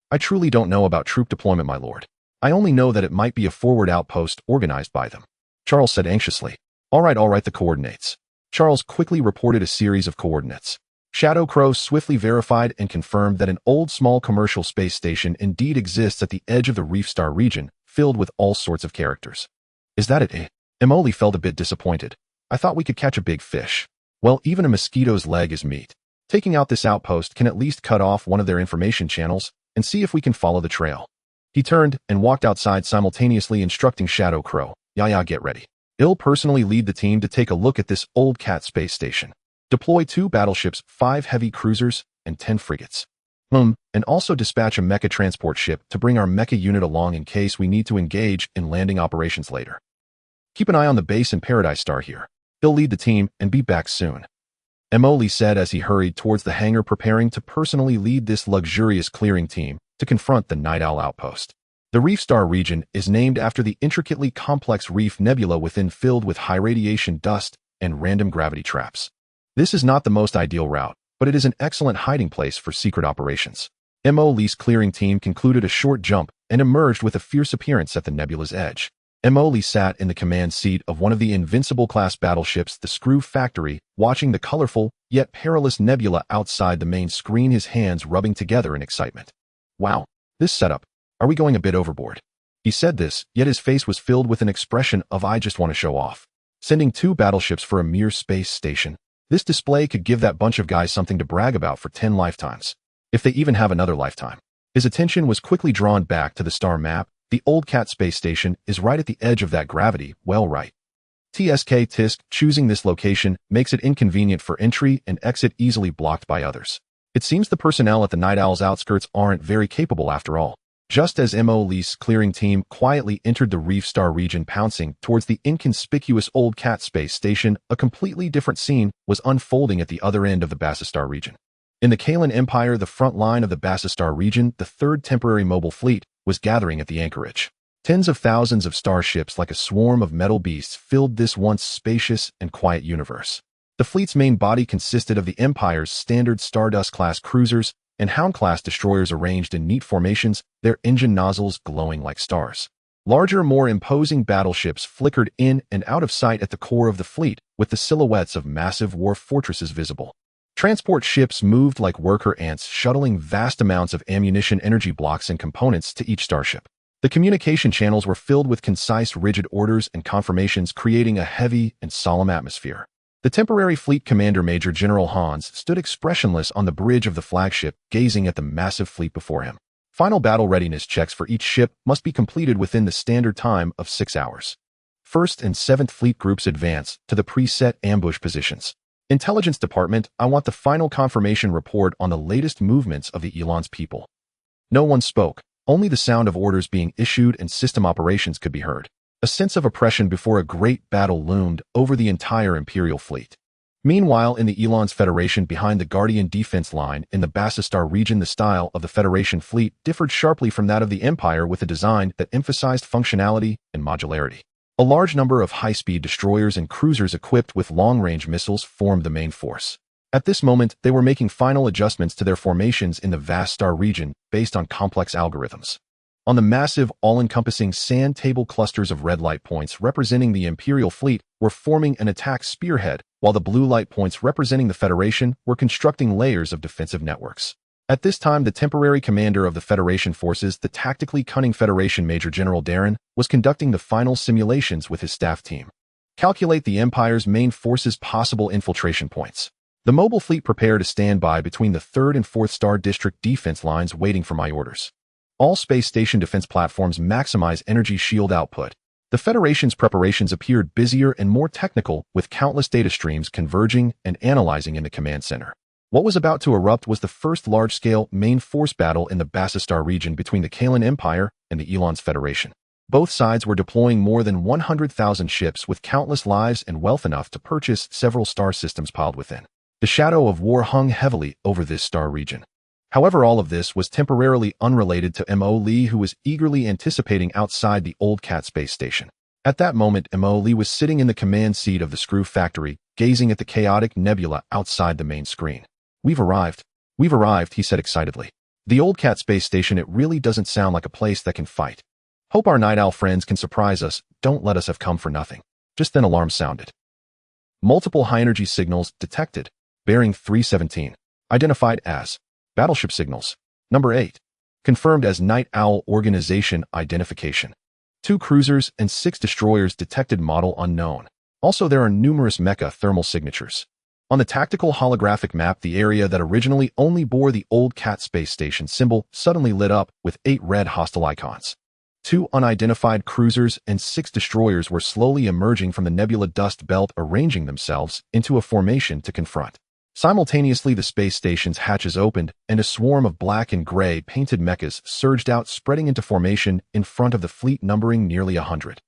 Speaker 1: I truly don't know about troop deployment, my lord. I only know that it might be a forward outpost organized by them. Charles said anxiously. All right, the coordinates. Charles quickly reported a series of coordinates. Shadow Crow swiftly verified and confirmed that an old small commercial space station indeed exists at the edge of the Reef Star region, filled with all sorts of characters. Is that it? Emoli felt a bit disappointed. I thought we could catch a big fish. Well, even a mosquito's leg is meat. Taking out this outpost can at least cut off one of their information channels, and see if we can follow the trail. He turned and walked outside, simultaneously instructing Shadow Crow, "Yaya, get ready. I'll personally lead the team to take a look at this old cat space station. Deploy 2 battleships, 5 heavy cruisers, and 10 frigates. And also dispatch a mecha transport ship to bring our mecha unit along in case we need to engage in landing operations later. Keep an eye on the base in Paradise Star here. He'll lead the team and be back soon." Lee said as he hurried towards the hangar, preparing to personally lead this luxurious clearing team to confront the Night Owl outpost. The Reef Star region is named after the intricately complex reef nebula within, filled with high radiation dust and random gravity traps. This is not the most ideal route, but it is an excellent hiding place for secret operations. Lee's clearing team concluded a short jump and emerged with a fierce appearance at the nebula's edge. Lee sat in the command seat of one of the Invincible-class battleships, the Screw Factory, watching the colorful, yet perilous nebula outside the main screen, his hands rubbing together in excitement. "Wow, this setup. Are we going a bit overboard?" He said this, yet his face was filled with an expression of "I just want to show off." Sending 2 battleships for a mere space station. This display could give that bunch of guys something to brag about for 10 lifetimes. If they even have another lifetime. His attention was quickly drawn back to the star map. The old cat space station is right at the edge of that gravity, well right. Tisk, choosing this location makes it inconvenient for entry and exit, easily blocked by others. It seems the personnel at the Night Owl's outskirts aren't very capable after all. Just as Lee's clearing team quietly entered the Reef Star region, pouncing towards the inconspicuous old cat space station, a completely different scene was unfolding at the other end of the Bassistar region. In the Kalan Empire, the front line of the Bassistar region, the 3rd Temporary Mobile Fleet was gathering at the anchorage. Tens of thousands of starships, like a swarm of metal beasts, filled this once spacious and quiet universe. The fleet's main body consisted of the Empire's standard Stardust-class cruisers and Hound-class destroyers arranged in neat formations, their engine nozzles glowing like stars. Larger, more imposing battleships flickered in and out of sight at the core of the fleet, with the silhouettes of massive war fortresses visible. Transport ships moved like worker ants, shuttling vast amounts of ammunition, energy blocks, and components to each starship. The communication channels were filled with concise, rigid orders and confirmations, creating a heavy and solemn atmosphere. The temporary fleet commander, Major General Hans, stood expressionless on the bridge of the flagship, gazing at the massive fleet before him. Final battle readiness checks for each ship must be completed within the standard time of 6 hours. 1st and 7th Fleet Groups advance to the preset ambush positions. Intelligence Department, I want the final confirmation report on the latest movements of the Elon's people. No one spoke. Only the sound of orders being issued and system operations could be heard. A sense of oppression before a great battle loomed over the entire Imperial fleet. Meanwhile, in the Elon's Federation, behind the Guardian defense line in the Bassistar region, the style of the Federation fleet differed sharply from that of the Empire, with a design that emphasized functionality and modularity. A large number of high-speed destroyers and cruisers equipped with long-range missiles formed the main force. At this moment, they were making final adjustments to their formations in the vast star region based on complex algorithms. On the massive, all-encompassing sand table, clusters of red light points representing the Imperial fleet were forming an attack spearhead, while the blue light points representing the Federation were constructing layers of defensive networks. At this time, the temporary commander of the Federation forces, the tactically cunning Federation Major General Darren, was conducting the final simulations with his staff team. Calculate the Empire's main forces' possible infiltration points. The mobile fleet prepared to stand by between the 3rd and 4th Star District defense lines, waiting for my orders. All space station defense platforms maximize energy shield output. The Federation's preparations appeared busier and more technical, with countless data streams converging and analyzing in the command center. What was about to erupt was the first large-scale main force battle in the Bassistar region between the Kalan Empire and the Elon's Federation. Both sides were deploying more than 100,000 ships with countless lives and wealth enough to purchase several star systems piled within. The shadow of war hung heavily over this star region. However, all of this was temporarily unrelated to Lee, who was eagerly anticipating outside the old cat space station. At that moment, Lee was sitting in the command seat of the Screw Factory, gazing at the chaotic nebula outside the main screen. We've arrived, he said excitedly. The old cat space station, it really doesn't sound like a place that can fight. Hope our Night Owl friends can surprise us. Don't let us have come for nothing. Just then alarms sounded. Multiple high-energy signals detected. Bearing 317. Identified as battleship signals. Number 8. Confirmed as Night Owl Organization identification. 2 cruisers and 6 destroyers detected, model unknown. Also, there are numerous mecha thermal signatures. On the tactical holographic map, the area that originally only bore the old Cat space station symbol suddenly lit up with 8 red hostile icons. 2 unidentified cruisers and 6 destroyers were slowly emerging from the nebula dust belt, arranging themselves into a formation to confront. Simultaneously, the space station's hatches opened, and a swarm of black and gray painted mechas surged out, spreading into formation in front of the fleet, numbering nearly 100.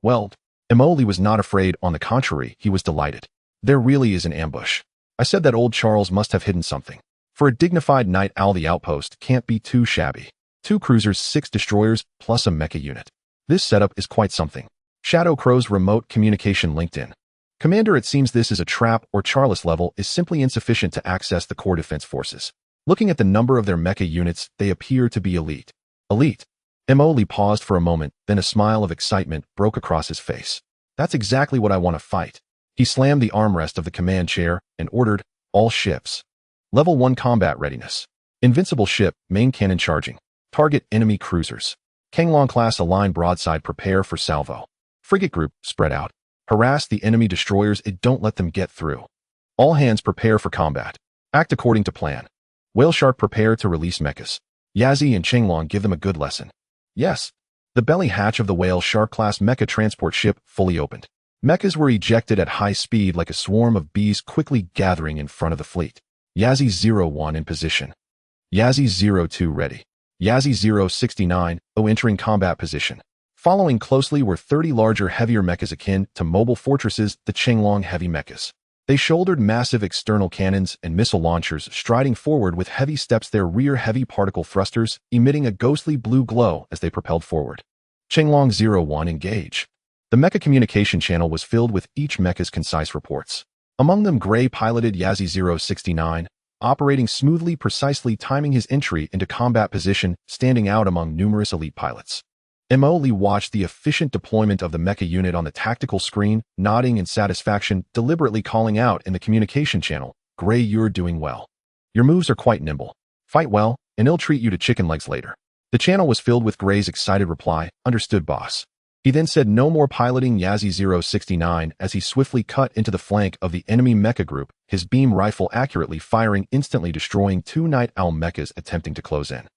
Speaker 1: Well, Emoli was not afraid. On the contrary, he was delighted. There really is an ambush. I said that old Charles must have hidden something. For a dignified night owl, the outpost can't be too shabby. 2 cruisers, 6 destroyers, plus a mecha unit. This setup is quite something. Shadow Crow's remote communication linked in. Commander, it seems this is a trap, or Charles level is simply insufficient to access the core defense forces. Looking at the number of their mecha units, they appear to be elite. Elite? Emoli paused for a moment, then a smile of excitement broke across his face. That's exactly what I want to fight. He slammed the armrest of the command chair and ordered, all ships. Level 1 combat readiness. Invincible ship, main cannon charging. Target enemy cruisers. Kanglong class align broadside, prepare for salvo. Frigate group, spread out. Harass the enemy destroyers and don't let them get through. All hands prepare for combat. Act according to plan. Whale shark, prepare to release mechas. Yazi and Chenglong, give them a good lesson. Yes. The belly hatch of the whale shark class mecha transport ship fully opened. Mechas were ejected at high speed like a swarm of bees, quickly gathering in front of the fleet. Yazi 01 in position. Yazi 02 ready. Yazi 069, entering combat position. Following closely were 30 larger, heavier mechas akin to mobile fortresses, the Chenglong heavy mechas. They shouldered massive external cannons and missile launchers, striding forward with heavy steps, their rear heavy particle thrusters emitting a ghostly blue glow as they propelled forward. Chenglong 01 engage. The mecha communication channel was filled with each mecha's concise reports. Among them, Gray piloted Yazi 069, operating smoothly, precisely timing his entry into combat position, standing out among numerous elite pilots. Emoli watched the efficient deployment of the mecha unit on the tactical screen, nodding in satisfaction, deliberately calling out in the communication channel, Gray, you're doing well. Your moves are quite nimble. Fight well, and he'll treat you to chicken legs later. The channel was filled with Gray's excited reply, understood, boss. He then said no more, piloting Yazi 069 as he swiftly cut into the flank of the enemy mecha group, his beam rifle accurately firing, instantly destroying 2 night owl mechas attempting to close in.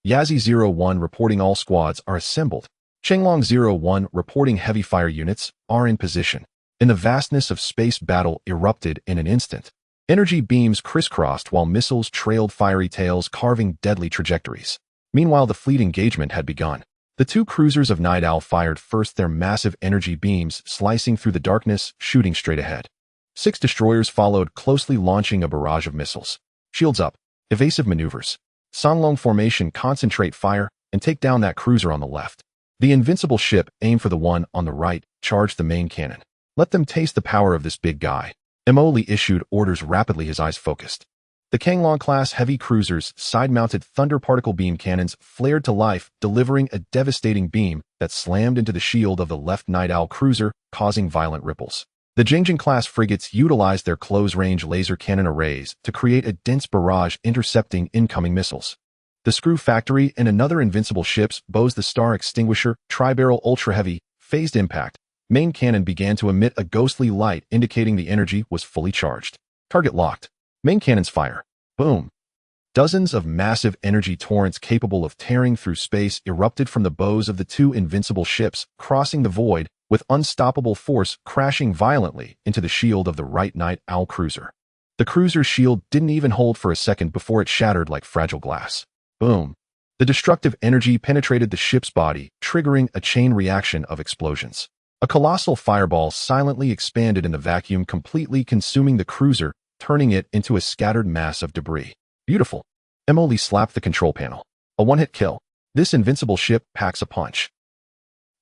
Speaker 1: Yazi 01 reporting all squads are assembled. Chenglong 01 reporting heavy fire units are in position. In the vastness of space, battle erupted in an instant. Energy beams crisscrossed while missiles trailed fiery tails, carving deadly trajectories. Meanwhile, the fleet engagement had begun. The 2 cruisers of Night Owl fired first, their massive energy beams slicing through the darkness, shooting straight ahead. 6 destroyers followed closely, launching a barrage of missiles. Shields up. Evasive maneuvers. Sanglong formation, concentrate fire, and take down that cruiser on the left. The invincible ship, aim for the one on the right, charge the main cannon. Let them taste the power of this big guy. Emoli issued orders rapidly, his eyes focused. The Kanglong class heavy cruisers' side-mounted thunder particle beam cannons flared to life, delivering a devastating beam that slammed into the shield of the left Night Owl cruiser, causing violent ripples. The Jingjing class frigates utilized their close-range laser cannon arrays to create a dense barrage, intercepting incoming missiles. The Screw Factory and another invincible ship's bows, the Star Extinguisher, tri-barrel ultra-heavy, phased impact, main cannon began to emit a ghostly light, indicating the energy was fully charged. Target locked. Main cannons fire. Boom. Dozens of massive energy torrents capable of tearing through space erupted from the bows of the 2 invincible ships, crossing the void with unstoppable force, crashing violently into the shield of the right Night Owl cruiser. The cruiser's shield didn't even hold for a second before it shattered like fragile glass. Boom. The destructive energy penetrated the ship's body, triggering a chain reaction of explosions. A colossal fireball silently expanded in the vacuum, completely consuming the cruiser, turning it into a scattered mass of debris. Beautiful. Emoli slapped the control panel. A one-hit kill. This invincible ship packs a punch.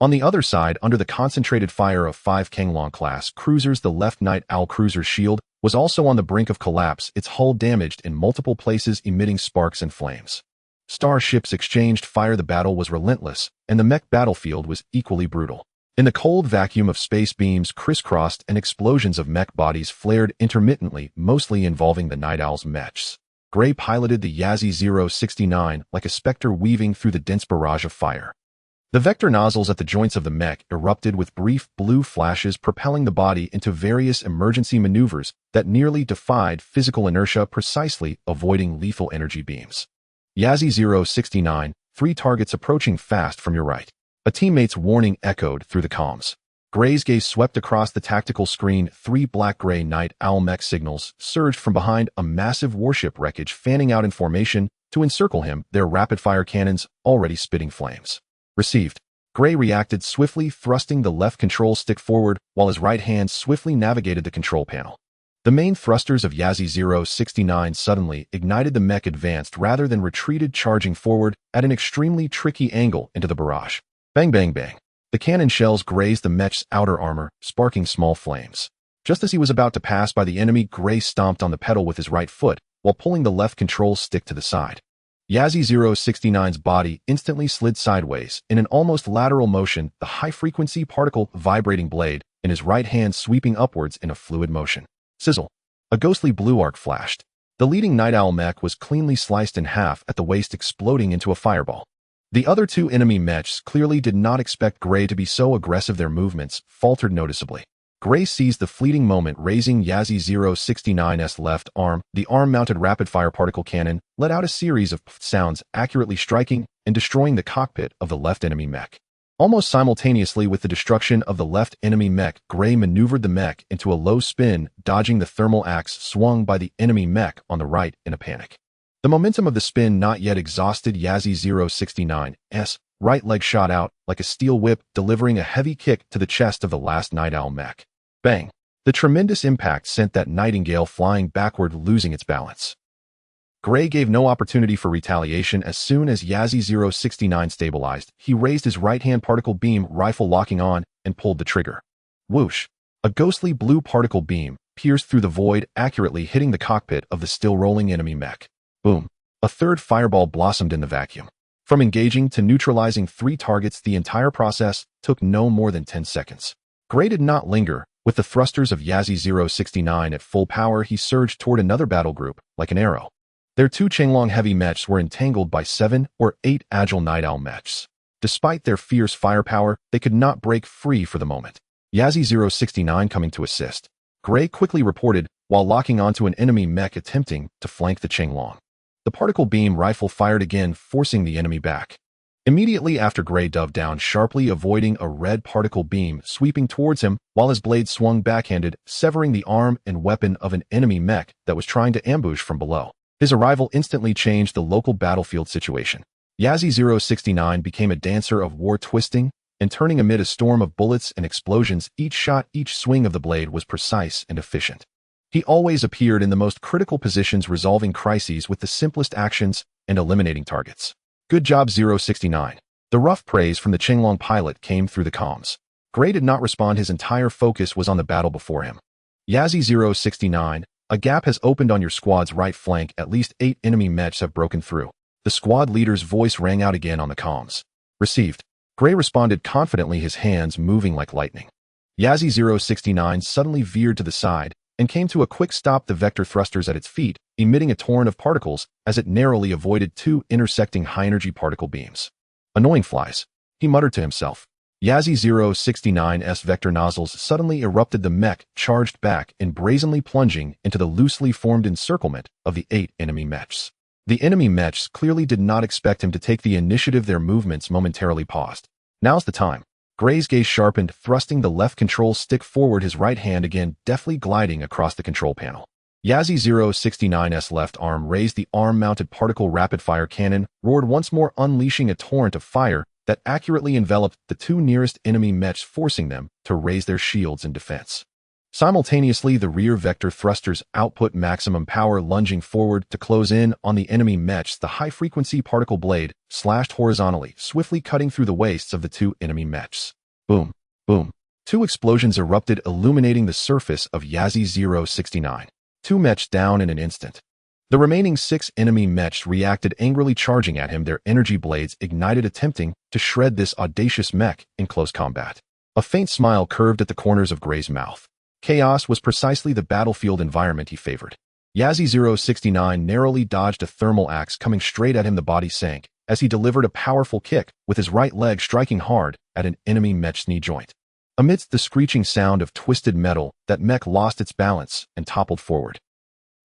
Speaker 1: On the other side, under the concentrated fire of 5 Kanglong class cruisers, the left Night Owl cruiser's shield was also on the brink of collapse, its hull damaged in multiple places, emitting sparks and flames. Starships exchanged fire. The battle was relentless, and the mech battlefield was equally brutal. In the cold vacuum of space, beams crisscrossed and explosions of mech bodies flared intermittently, mostly involving the Night Owl's mechs. Gray piloted the Yazi 069 like a specter, weaving through the dense barrage of fire. The vector nozzles at the joints of the mech erupted with brief blue flashes, propelling the body into various emergency maneuvers that nearly defied physical inertia, precisely avoiding lethal energy beams. Yazzie 069, 3 targets approaching fast from your right. A teammate's warning echoed through the comms. Gray's gaze swept across the tactical screen. 3 black-gray night owl mech signals surged from behind a massive warship wreckage, fanning out in formation to encircle him, their rapid-fire cannons already spitting flames. Received. Gray reacted swiftly, thrusting the left control stick forward while his right hand swiftly navigated the control panel. The main thrusters of Yazzie 069 suddenly ignited. The mech advanced rather than retreated, charging forward at an extremely tricky angle into the barrage. Bang, bang, bang. The cannon shells grazed the mech's outer armor, sparking small flames. Just as he was about to pass by the enemy, Gray stomped on the pedal with his right foot while pulling the left control stick to the side. Yazzie 069's body instantly slid sideways in an almost lateral motion, the high-frequency particle vibrating blade in his right hand sweeping upwards in a fluid motion. Sizzle. A ghostly blue arc flashed. The leading night owl mech was cleanly sliced in half at the waist, exploding into a fireball. The other 2 enemy mechs clearly did not expect Gray to be so aggressive. Their movements faltered noticeably. Gray seized the fleeting moment, raising Yazzie 069's left arm. The arm-mounted rapid-fire particle cannon let out a series of sounds, accurately striking and destroying the cockpit of the left enemy mech. Almost simultaneously with the destruction of the left enemy mech, Gray maneuvered the mech into a low spin, dodging the thermal axe swung by the enemy mech on the right in a panic. The momentum of the spin not yet exhausted. Yazzie 069's right leg shot out like a steel whip, delivering a heavy kick to the chest of the last night owl mech. Bang! The tremendous impact sent that nightingale flying backward, losing its balance. Gray gave no opportunity for retaliation. As soon as Yazzie 069 stabilized, he raised his right-hand particle beam rifle, locking on, and pulled the trigger. Whoosh! A ghostly blue particle beam pierced through the void, accurately hitting the cockpit of the still-rolling enemy mech. Boom! A third fireball blossomed in the vacuum. From engaging to neutralizing 3 targets, the entire process took no more than 10 seconds. Gray did not linger. With the thrusters of Yazzie 069 at full power, he surged toward another battle group, like an arrow. Their 2 Changlong heavy mechs were entangled by 7 or 8 agile night owl mechs. Despite their fierce firepower, they could not break free for the moment. Yazzie 069 coming to assist. Gray quickly reported while locking onto an enemy mech attempting to flank the Changlong. The particle beam rifle fired again, forcing the enemy back. Immediately after, Gray dove down sharply, avoiding a red particle beam sweeping towards him while his blade swung backhanded, severing the arm and weapon of an enemy mech that was trying to ambush from below. His arrival instantly changed the local battlefield situation. Yazzie 069 became a dancer of war, twisting and turning amid a storm of bullets and explosions. Each shot, each swing of the blade was precise and efficient. He always appeared in the most critical positions, resolving crises with the simplest actions and eliminating targets. Good job, 069. The rough praise from the Changlong pilot came through the comms. Gray did not respond. His entire focus was on the battle before him. Yazzie 069, a gap has opened on your squad's right flank. At least 8 enemy mechs have broken through. The squad leader's voice rang out again on the comms. Received. Gray responded confidently, his hands moving like lightning. Yazzie 069 suddenly veered to the side and came to a quick stop, the vector thrusters at its feet emitting a torrent of particles as it narrowly avoided 2 intersecting high-energy particle beams. Annoying flies, he muttered to himself. Yazzie 069's vector nozzles suddenly erupted. The mech charged back and brazenly plunging into the loosely formed encirclement of the 8 enemy mechs. The enemy mechs clearly did not expect him to take the initiative. Their movements momentarily paused. Now's the time. Gray's gaze sharpened, thrusting the left control stick forward, his right hand again deftly gliding across the control panel. Yazzie 069's left arm raised. The arm-mounted particle rapid-fire cannon roared once more, unleashing a torrent of fire that accurately enveloped the 2 nearest enemy mechs, forcing them to raise their shields in defense. Simultaneously, the rear vector thrusters output maximum power, lunging forward to close in on the enemy mechs. The high-frequency particle blade slashed horizontally, swiftly cutting through the waists of the 2 enemy mechs. Boom, boom. 2 explosions erupted, illuminating the surface of Yazzie 069. 2 mechs down in an instant. The remaining 6 enemy mechs reacted, angrily charging at him, their energy blades ignited, attempting to shred this audacious mech in close combat. A faint smile curved at the corners of Gray's mouth. Chaos was precisely the battlefield environment he favored. Yazzie 069 narrowly dodged a thermal axe coming straight at him. The body sank, as he delivered a powerful kick with his right leg striking hard at an enemy mech's knee joint. Amidst the screeching sound of twisted metal, that mech lost its balance and toppled forward.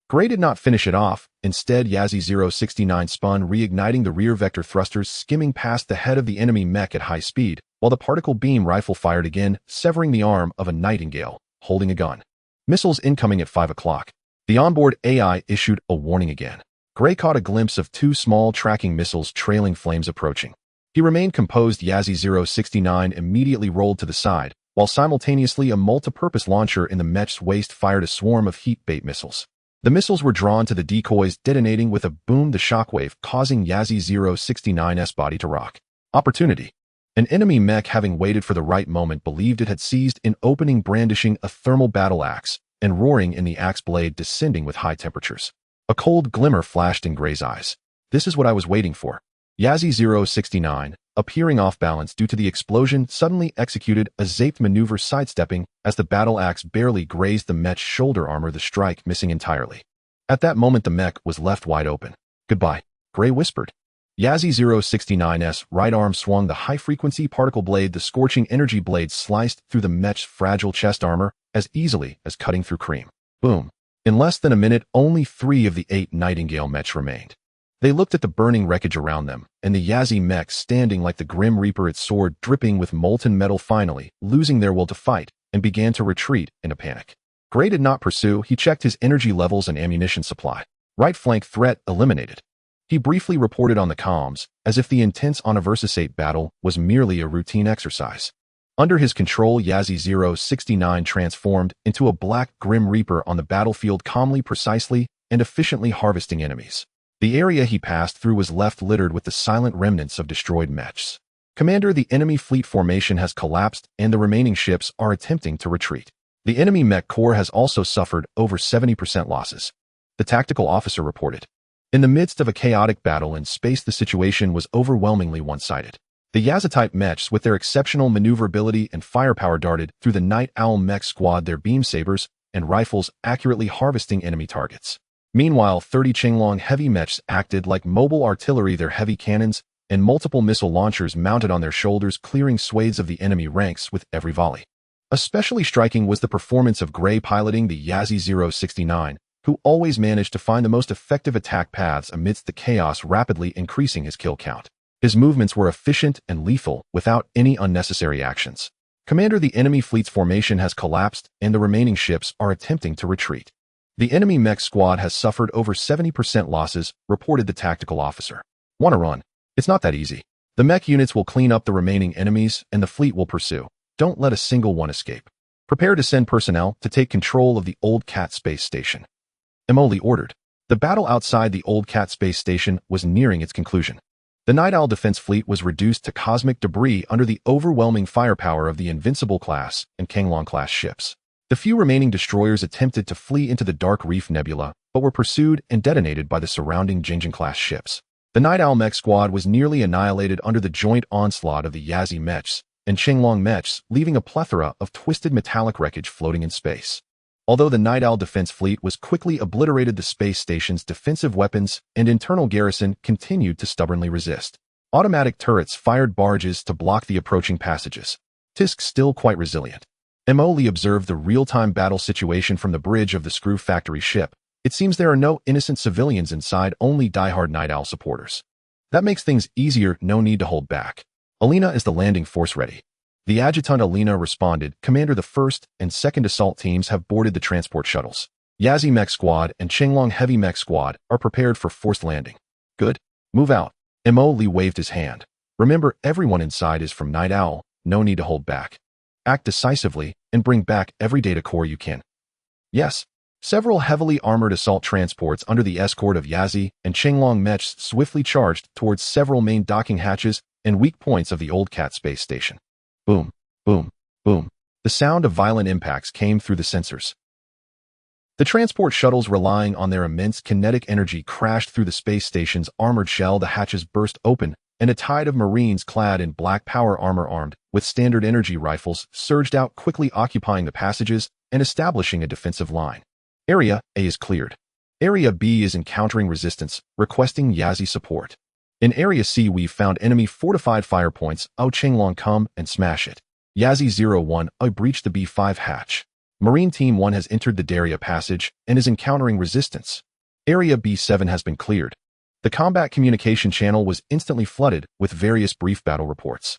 Speaker 1: Gray did not finish it off. Instead, Yazi 069 spun, reigniting the rear vector thrusters, skimming past the head of the enemy mech at high speed, while the particle beam rifle fired again, severing the arm of a nightingale holding a gun. Missiles incoming at 5 o'clock. The onboard AI issued a warning again. Gray caught a glimpse of 2 small tracking missiles trailing flames approaching. He remained composed. Yazi 069 immediately rolled to the side, while simultaneously a multi-purpose launcher in the mech's waist fired a swarm of heat bait missiles. The missiles were drawn to the decoys, detonating with a boom, the shockwave causing Yazi 069's body to rock. Opportunity. An enemy mech, having waited for the right moment, believed it had seized an opening, brandishing a thermal battle axe and roaring in the axe blade, descending with high temperatures. A cold glimmer flashed in Gray's eyes. This is what I was waiting for. Yazi 069, appearing off balance due to the explosion, suddenly executed a zaped maneuver, sidestepping as the battle axe barely grazed the mech's shoulder armor, the strike missing entirely. At that moment, the mech was left wide open. Goodbye, Gray whispered. Yazi 069's right arm swung the high-frequency particle blade. The scorching energy blade sliced through the mech's fragile chest armor as easily as cutting through cream. Boom. In less than a minute, only 3 of the 8 Nightingale mechs remained. They looked at the burning wreckage around them, and the Yazi mech standing like the Grim Reaper, its sword dripping with molten metal, finally losing their will to fight, and began to retreat in a panic. Gray did not pursue. He checked his energy levels and ammunition supply. Right flank threat eliminated. He briefly reported on the comms, as if the intense Universate battle was merely a routine exercise. Under his control, Yazi 069 transformed into a black Grim Reaper on the battlefield, calmly, precisely, and efficiently harvesting enemies. The area he passed through was left littered with the silent remnants of destroyed mechs. Commander, the enemy fleet formation has collapsed, and the remaining ships are attempting to retreat. The enemy mech core has also suffered over 70% losses. The tactical officer reported. In the midst of a chaotic battle in space, the situation was overwhelmingly one-sided. The Yazi-type mechs, with their exceptional maneuverability and firepower, darted through the Night Owl mech squad, their beam sabers and rifles accurately harvesting enemy targets. Meanwhile, 30 Qinglong heavy mechs acted like mobile artillery, their heavy cannons and multiple missile launchers mounted on their shoulders, clearing swathes of the enemy ranks with every volley. Especially striking was the performance of Gray piloting the Yazi 069, who always managed to find the most effective attack paths amidst the chaos, rapidly increasing his kill count. His movements were efficient and lethal, without any unnecessary actions. Commander, the enemy fleet's formation has collapsed, and the remaining ships are attempting to retreat. The enemy mech squad has suffered over 70% losses, reported the tactical officer. Wanna run? It's not that easy. The mech units will clean up the remaining enemies, and the fleet will pursue. Don't let a single one escape. Prepare to send personnel to take control of the Old Cat space station. Emoli ordered. The battle outside the Old Cat space station was nearing its conclusion. The Night Owl defense fleet was reduced to cosmic debris under the overwhelming firepower of the Invincible class and Qinglong class ships. The few remaining destroyers attempted to flee into the Dark Reef Nebula, but were pursued and detonated by the surrounding Jingjing class ships. The Night Owl mech squad was nearly annihilated under the joint onslaught of the Yazi mechs and Qinglong mechs, leaving a plethora of twisted metallic wreckage floating in space. Although the Night Owl defense fleet was quickly obliterated, the space station's defensive weapons and internal garrison continued to stubbornly resist. Automatic turrets fired barges to block the approaching passages. Tisk still quite resilient. Emoli observed the real-time battle situation from the bridge of the Screw Factory ship. It seems there are no innocent civilians inside, only diehard Night Owl supporters. That makes things easier, no need to hold back. Alina, is the landing force ready? The adjutant Alina responded, Commander, the 1st and 2nd assault teams have boarded the transport shuttles. Yazi mech squad and Qinglong heavy mech squad are prepared for forced landing. Good. Move out. Emoli waved his hand. Remember, everyone inside is from Night Owl, no need to hold back. Act decisively and bring back every data core you can. Yes. Several heavily armored assault transports under the escort of Yazi and Qinglong mechs swiftly charged towards several main docking hatches and weak points of the Old Cat space station. Boom, boom, boom. The sound of violent impacts came through the sensors. The transport shuttles, relying on their immense kinetic energy, crashed through the space station's armored shell. The hatches burst open, and a tide of Marines clad in black power armor, armed with standard energy rifles, surged out, quickly occupying the passages and establishing a defensive line. Area A is cleared. Area B is encountering resistance, requesting Yazi support. In Area C, we've found enemy fortified fire points. Zhao Chang'an, come and smash it. Yazi-01, I breached the B5 hatch. Marine Team 1 has entered the Daria passage and is encountering resistance. Area B7 has been cleared. The combat communication channel was instantly flooded with various brief battle reports.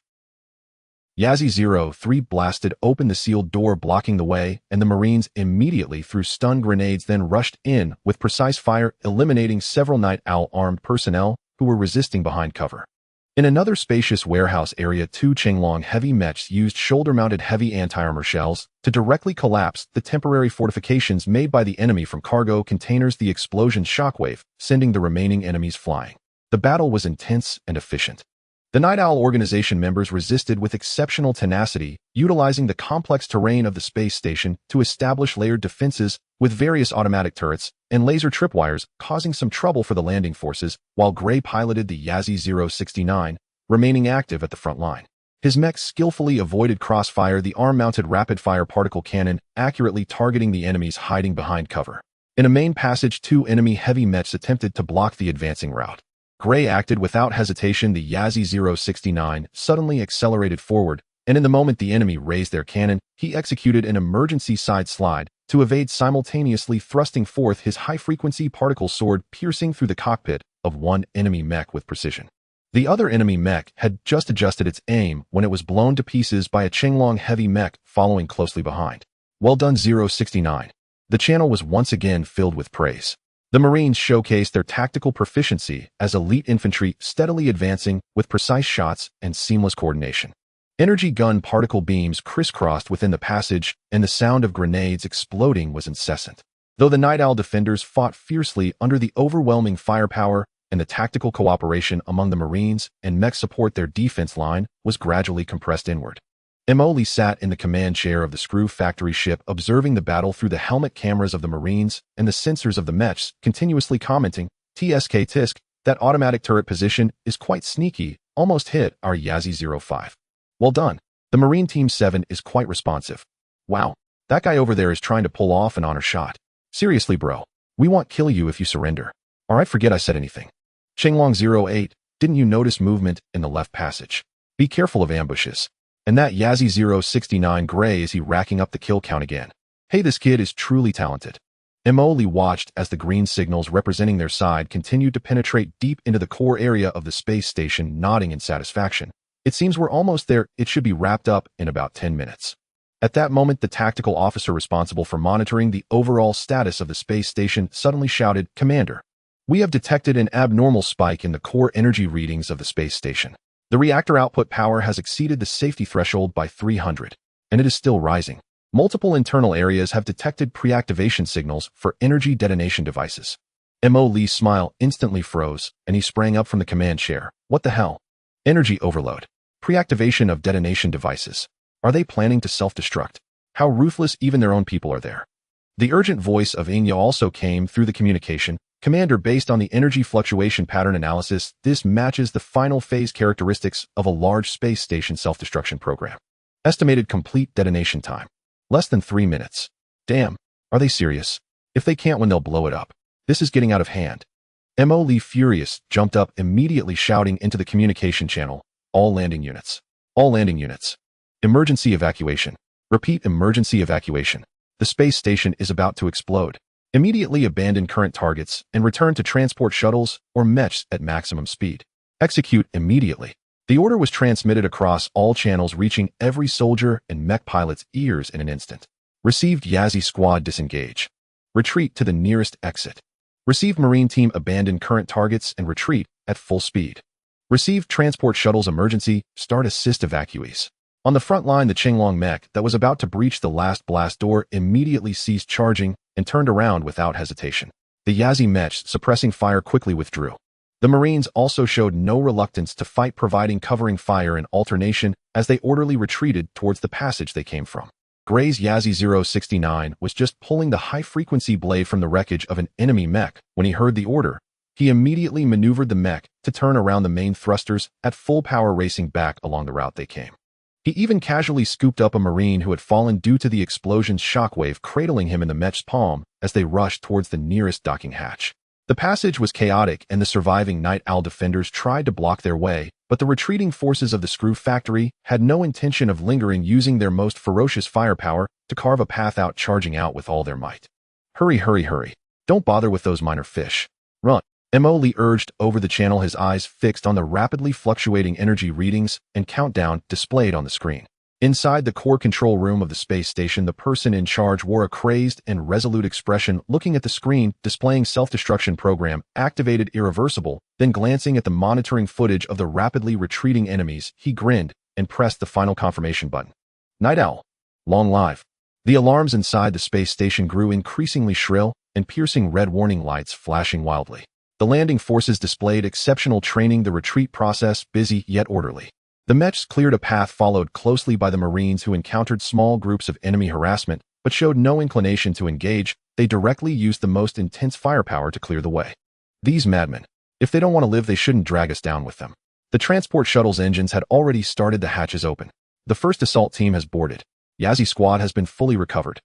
Speaker 1: Yazi-03 blasted open the sealed door blocking the way, and the Marines immediately threw stun grenades, then rushed in with precise fire, eliminating several Night Owl armed personnel who were resisting behind cover. In another spacious warehouse area, 2 Chang'an heavy mechs used shoulder-mounted heavy anti-armor shells to directly collapse the temporary fortifications made by the enemy from cargo containers. The explosion shockwave, sending the remaining enemies flying. The battle was intense and efficient. The Night Owl organization members resisted with exceptional tenacity, utilizing the complex terrain of the space station to establish layered defenses with various automatic turrets and laser tripwires, causing some trouble for the landing forces, while Gray piloted the Yazi-069, remaining active at the front line. His mech skillfully avoided crossfire, the arm-mounted rapid-fire particle cannon accurately targeting the enemies hiding behind cover. In a main passage, 2 enemy heavy mechs attempted to block the advancing route. Gray acted without hesitation. The Yazi-069 suddenly accelerated forward, and in the moment the enemy raised their cannon, he executed an emergency side slide to evade, simultaneously thrusting forth his high-frequency particle sword, piercing through the cockpit of one enemy mech with precision. The other enemy mech had just adjusted its aim when it was blown to pieces by a Chang'an heavy mech following closely behind. Well done, 069. The channel was once again filled with praise. The Marines showcased their tactical proficiency as elite infantry, steadily advancing with precise shots and seamless coordination. Energy gun particle beams crisscrossed within the passage, and the sound of grenades exploding was incessant. Though the Night Owl defenders fought fiercely under the overwhelming firepower and the tactical cooperation among the Marines and mech support, their defense line was gradually compressed inward. Emily sat in the command chair of the Screw Factory ship, observing the battle through the helmet cameras of the Marines and the sensors of the mechs, continuously commenting, "TSK Tisk, that automatic turret position is quite sneaky, almost hit our Yazi-05. Well done. The Marine Team 7 is quite responsive. Wow, that guy over there is trying to pull off an honor shot. Seriously, bro, we won't kill you if you surrender." Alright, forget I said anything. Chang'an-08, didn't you notice movement in the left passage? Be careful of ambushes. And that Yazi-069 Gray, is he racking up the kill count again? Hey, this kid is truly talented. Emily watched as the green signals representing their side continued to penetrate deep into the core area of the space station, nodding in satisfaction. It seems we're almost there. It should be wrapped up in about 10 minutes. At that moment, the tactical officer responsible for monitoring the overall status of the space station suddenly shouted, "Commander, we have detected an abnormal spike in the core energy readings of the space station. The reactor output power has exceeded the safety threshold by 300, and it is still rising. Multiple internal areas have detected pre-activation signals for energy detonation devices." Mo Lee's smile instantly froze, and he sprang up from the command chair. What the hell? Energy overload. Pre-activation of detonation devices. Are they planning to self-destruct? How ruthless even their own people are there. The urgent voice of Xianxia also came through the communication. "Commander, based on the energy fluctuation pattern analysis, this matches the final phase characteristics of a large space station self-destruction program. Estimated complete detonation time. Less than 3 minutes. Damn, are they serious? If they can't win, they'll blow it up. This is getting out of hand." Mo Lee, furious, jumped up, immediately shouting into the communication channel, "All landing units. All landing units. Emergency evacuation. Repeat, emergency evacuation. The space station is about to explode. Immediately abandon current targets and return to transport shuttles or mechs at maximum speed. Execute immediately." The order was transmitted across all channels, reaching every soldier and mech pilot's ears in an instant. Received. Yazi squad, disengage. Retreat to the nearest exit. Received. Marine Team, abandon current targets and retreat at full speed. Received. Transport shuttles, emergency, start assist evacuees. On the front line, the Chang'an mech that was about to breach the last blast door immediately ceased charging and turned around without hesitation. The Yazi mechs, suppressing fire, quickly withdrew. The Marines also showed no reluctance to fight, providing covering fire and alternation as they orderly retreated towards the passage they came from. Gray's Yazi-069 was just pulling the high-frequency blade from the wreckage of an enemy mech when he heard the order. He immediately maneuvered the mech to turn around the main thrusters at full power, racing back along the route they came. He even casually scooped up a Marine who had fallen due to the explosion's shockwave, cradling him in the mech's palm as they rushed towards the nearest docking hatch. The passage was chaotic and the surviving Night Owl defenders tried to block their way, but the retreating forces of the Screw Factory had no intention of lingering, using their most ferocious firepower to carve a path out, charging out with all their might. Hurry, hurry, hurry. Don't bother with those minor fish. Run. Mo urged over the channel, his eyes fixed on the rapidly fluctuating energy readings and countdown displayed on the screen. Inside the core control room of the space station, the person in charge wore a crazed and resolute expression, looking at the screen displaying self-destruction program activated irreversible, then glancing at the monitoring footage of the rapidly retreating enemies, he grinned and pressed the final confirmation button. Night Owl. Long live. The alarms inside the space station grew increasingly shrill, and piercing red warning lights flashing wildly. The landing forces displayed exceptional training, the retreat process busy yet orderly. The mechs cleared a path followed closely by the Marines, who encountered small groups of enemy harassment but showed no inclination to engage. They directly used the most intense firepower to clear the way. These madmen. If they don't want to live, they shouldn't drag us down with them. The transport shuttle's engines had already started, the hatches open. The first assault team has boarded. Yazi squad has been fully recovered.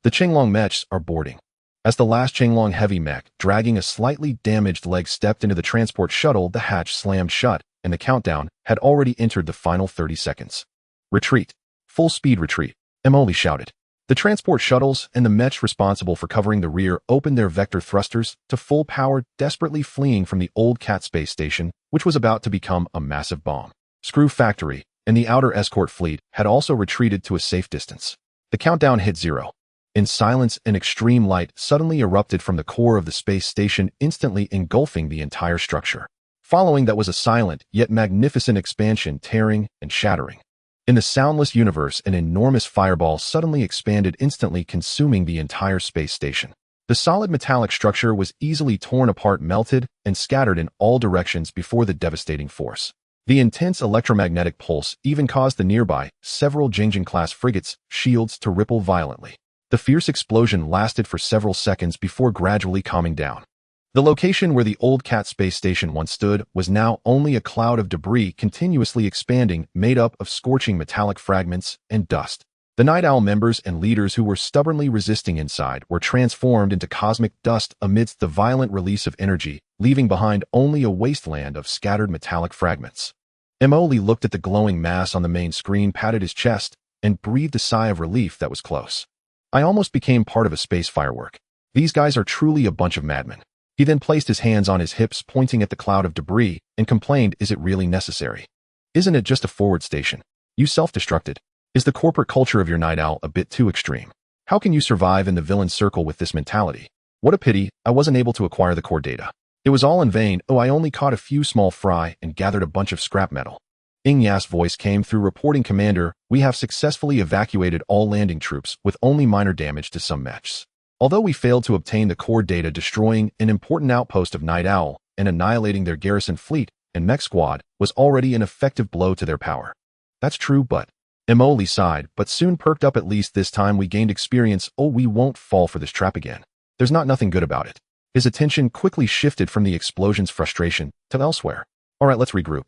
Speaker 1: The Chenglong mechs are boarding. As the last Chenglong heavy mech, dragging a slightly damaged leg, stepped into the transport shuttle, the hatch slammed shut, and the countdown had already entered the final 30 seconds. Retreat. Full speed retreat. Emily shouted. The transport shuttles and the mechs responsible for covering the rear opened their vector thrusters to full power, desperately fleeing from the old Cat space station, which was about to become a massive bomb. Screw Factory and the outer escort fleet had also retreated to a safe distance. The countdown hit 0. In silence, an extreme light suddenly erupted from the core of the space station, instantly engulfing the entire structure. Following that was a silent yet magnificent expansion, tearing and shattering. In the soundless universe, an enormous fireball suddenly expanded, instantly consuming the entire space station. The solid metallic structure was easily torn apart, melted, and scattered in all directions before the devastating force. The intense electromagnetic pulse even caused the nearby several Jingjing-class frigates' shields to ripple violently. The fierce explosion lasted for several seconds before gradually calming down. The location where the old Cat space station once stood was now only a cloud of debris continuously expanding, made up of scorching metallic fragments and dust. The Night Owl members and leaders who were stubbornly resisting inside were transformed into cosmic dust amidst the violent release of energy, leaving behind only a wasteland of scattered metallic fragments. Emoli looked at the glowing mass on the main screen, patted his chest, and breathed a sigh of relief that was close. I almost became part of a space firework. These guys are truly a bunch of madmen. He then placed his hands on his hips, pointing at the cloud of debris, and complained, is it really necessary? Isn't it just a forward station? You self-destructed. Is the corporate culture of your Night Owl a bit too extreme? How can you survive in the villain circle with this mentality? What a pity, I wasn't able to acquire the core data. It was all in vain. Oh, I only caught a few small fry and gathered a bunch of scrap metal. Ingya's voice came through, reporting, Commander, we have successfully evacuated all landing troops with only minor damage to some mechs. Although we failed to obtain the core data, destroying an important outpost of Night Owl and annihilating their garrison fleet and mech squad was already an effective blow to their power. That's true, but... Emoli sighed, but soon perked up. At least this time we gained experience. Oh, we won't fall for this trap again. There's nothing good about it. His attention quickly shifted from the explosion's frustration to elsewhere. All right, let's regroup.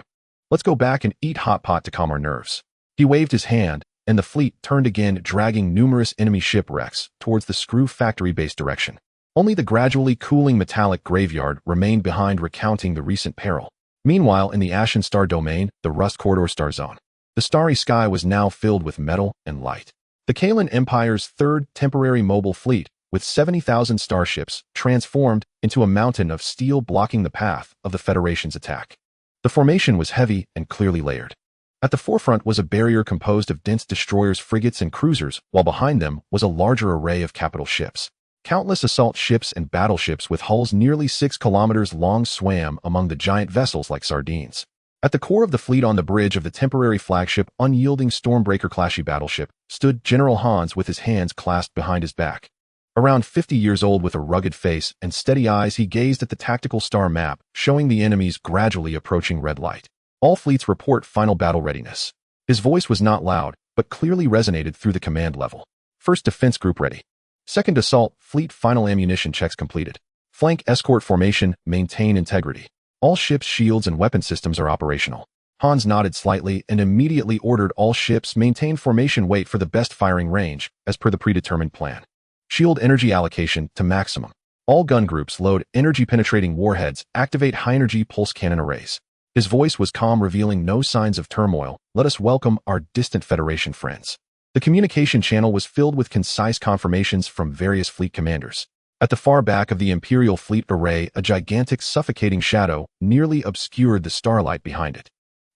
Speaker 1: Let's go back and eat hot pot to calm our nerves. He waved his hand, and the fleet turned again, dragging numerous enemy shipwrecks towards the Screw Factory base direction. Only the gradually cooling metallic graveyard remained behind, recounting the recent peril. Meanwhile, in the Ashen Star domain, the Rust Corridor Star Zone, the starry sky was now filled with metal and light. The Kalan Empire's third temporary mobile fleet, with 70,000 starships, transformed into a mountain of steel blocking the path of the Federation's attack. The formation was heavy and clearly layered. At the forefront was a barrier composed of dense destroyers, frigates, and cruisers, while behind them was a larger array of capital ships. Countless assault ships and battleships with hulls nearly 6 kilometers long swam among the giant vessels like sardines. At the core of the fleet, on the bridge of the temporary flagship, unyielding Stormbreaker-class battleship, stood General Hans with his hands clasped behind his back. Around 50 years old, with a rugged face and steady eyes, he gazed at the tactical star map, showing the enemy's gradually approaching red light. All fleets report final battle readiness. His voice was not loud, but clearly resonated through the command level. First defense group ready. Second assault fleet final ammunition checks completed. Flank escort formation, maintain integrity. All ships' shields and weapon systems are operational. Hans nodded slightly and immediately ordered all ships maintain formation, wait for the best firing range, as per the predetermined plan. Shield energy allocation to maximum. All gun groups load energy-penetrating warheads, activate high-energy pulse cannon arrays. His voice was calm, revealing no signs of turmoil. Let us welcome our distant Federation friends. The communication channel was filled with concise confirmations from various fleet commanders. At the far back of the Imperial fleet array, a gigantic, suffocating shadow nearly obscured the starlight behind it.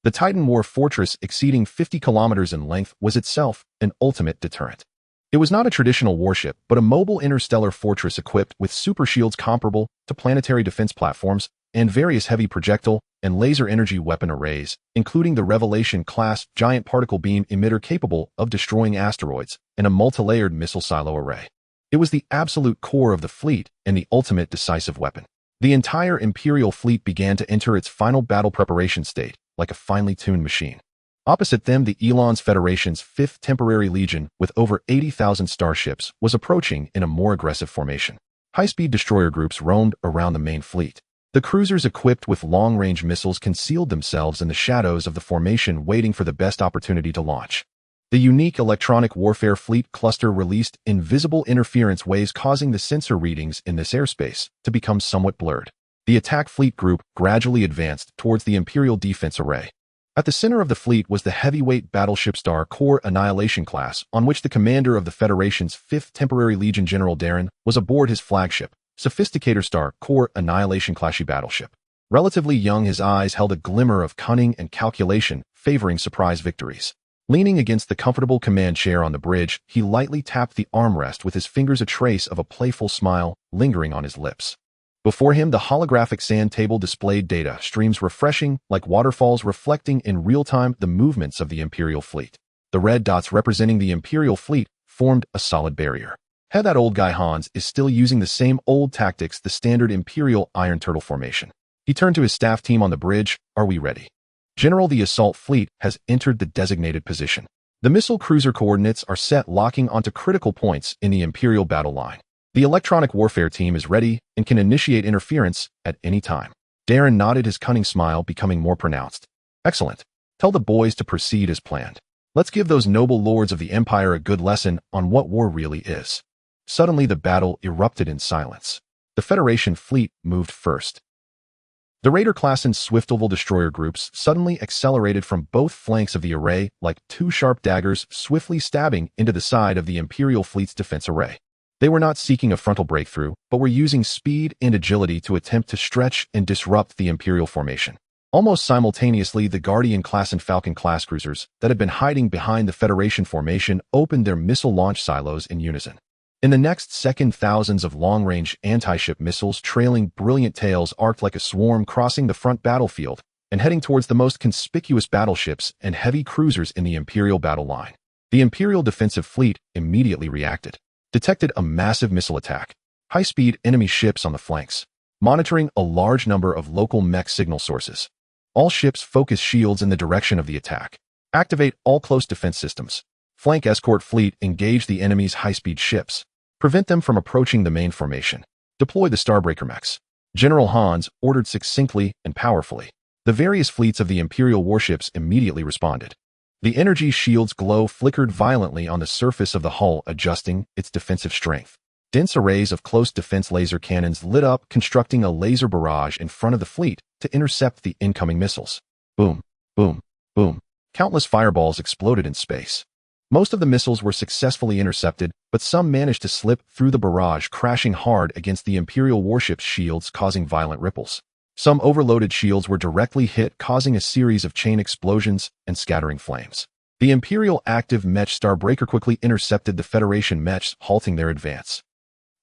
Speaker 1: The Titan War fortress, exceeding 50 kilometers in length, was itself an ultimate deterrent. It was not a traditional warship, but a mobile interstellar fortress equipped with super shields comparable to planetary defense platforms and various heavy projectile and laser energy weapon arrays, including the Revelation-class giant particle beam emitter capable of destroying asteroids and a multi-layered missile silo array. It was the absolute core of the fleet and the ultimate decisive weapon. The entire Imperial fleet began to enter its final battle preparation state, like a finely tuned machine. Opposite them, the Elon's Federation's 5th Temporary Legion, with over 80,000 starships, was approaching in a more aggressive formation. High-speed destroyer groups roamed around the main fleet. The cruisers equipped with long-range missiles concealed themselves in the shadows of the formation, waiting for the best opportunity to launch. The unique electronic warfare fleet cluster released invisible interference waves, causing the sensor readings in this airspace to become somewhat blurred. The attack fleet group gradually advanced towards the Imperial defense array. At the center of the fleet was the heavyweight battleship Star Core Annihilation class, on which the commander of the Federation's 5th Temporary Legion, General Darren, was aboard his flagship, Sophisticator Star Core Annihilation classy battleship. Relatively young, his eyes held a glimmer of cunning and calculation, favoring surprise victories. Leaning against the comfortable command chair on the bridge, he lightly tapped the armrest with his fingers, a trace of a playful smile lingering on his lips. Before him, the holographic sand table displayed data streams, refreshing like waterfalls, reflecting in real time the movements of the Imperial fleet. The red dots representing the Imperial fleet formed a solid barrier. That old guy Hans is still using the same old tactics, the standard Imperial Iron Turtle formation. He turned to his staff team on the bridge. Are we ready? General, the assault fleet has entered the designated position. The missile cruiser coordinates are set, locking onto critical points in the Imperial battle line. The electronic warfare team is ready and can initiate interference at any time. Darren nodded, his cunning smile becoming more pronounced. Excellent. Tell the boys to proceed as planned. Let's give those noble lords of the Empire a good lesson on what war really is. Suddenly, the battle erupted in silence. The Federation fleet moved first. The Raider-class and Swift-Oval destroyer groups suddenly accelerated from both flanks of the array like two sharp daggers, swiftly stabbing into the side of the Imperial fleet's defense array. They were not seeking a frontal breakthrough, but were using speed and agility to attempt to stretch and disrupt the Imperial formation. Almost simultaneously, the Guardian-class and Falcon-class cruisers that had been hiding behind the Federation formation opened their missile launch silos in unison. In the next second, thousands of long-range anti-ship missiles trailing brilliant tails arced like a swarm, crossing the front battlefield and heading towards the most conspicuous battleships and heavy cruisers in the Imperial battle line. The Imperial defensive fleet immediately reacted, detected a massive missile attack, high-speed enemy ships on the flanks, monitoring a large number of local mech signal sources. All ships focus shields in the direction of the attack. Activate all close defense systems. Flank escort fleet, engage the enemy's high-speed ships. Prevent them from approaching the main formation. Deploy the Starbreaker mechs. General Hans ordered succinctly and powerfully. The various fleets of the Imperial warships immediately responded. The energy shield's glow flickered violently on the surface of the hull, adjusting its defensive strength. Dense arrays of close defense laser cannons lit up, constructing a laser barrage in front of the fleet to intercept the incoming missiles. Boom, boom, boom. Countless fireballs exploded in space. Most of the missiles were successfully intercepted, but some managed to slip through the barrage, crashing hard against the Imperial warship's shields, causing violent ripples. Some overloaded shields were directly hit, causing a series of chain explosions and scattering flames. The Imperial active mech Starbreaker quickly intercepted the Federation mechs, halting their advance.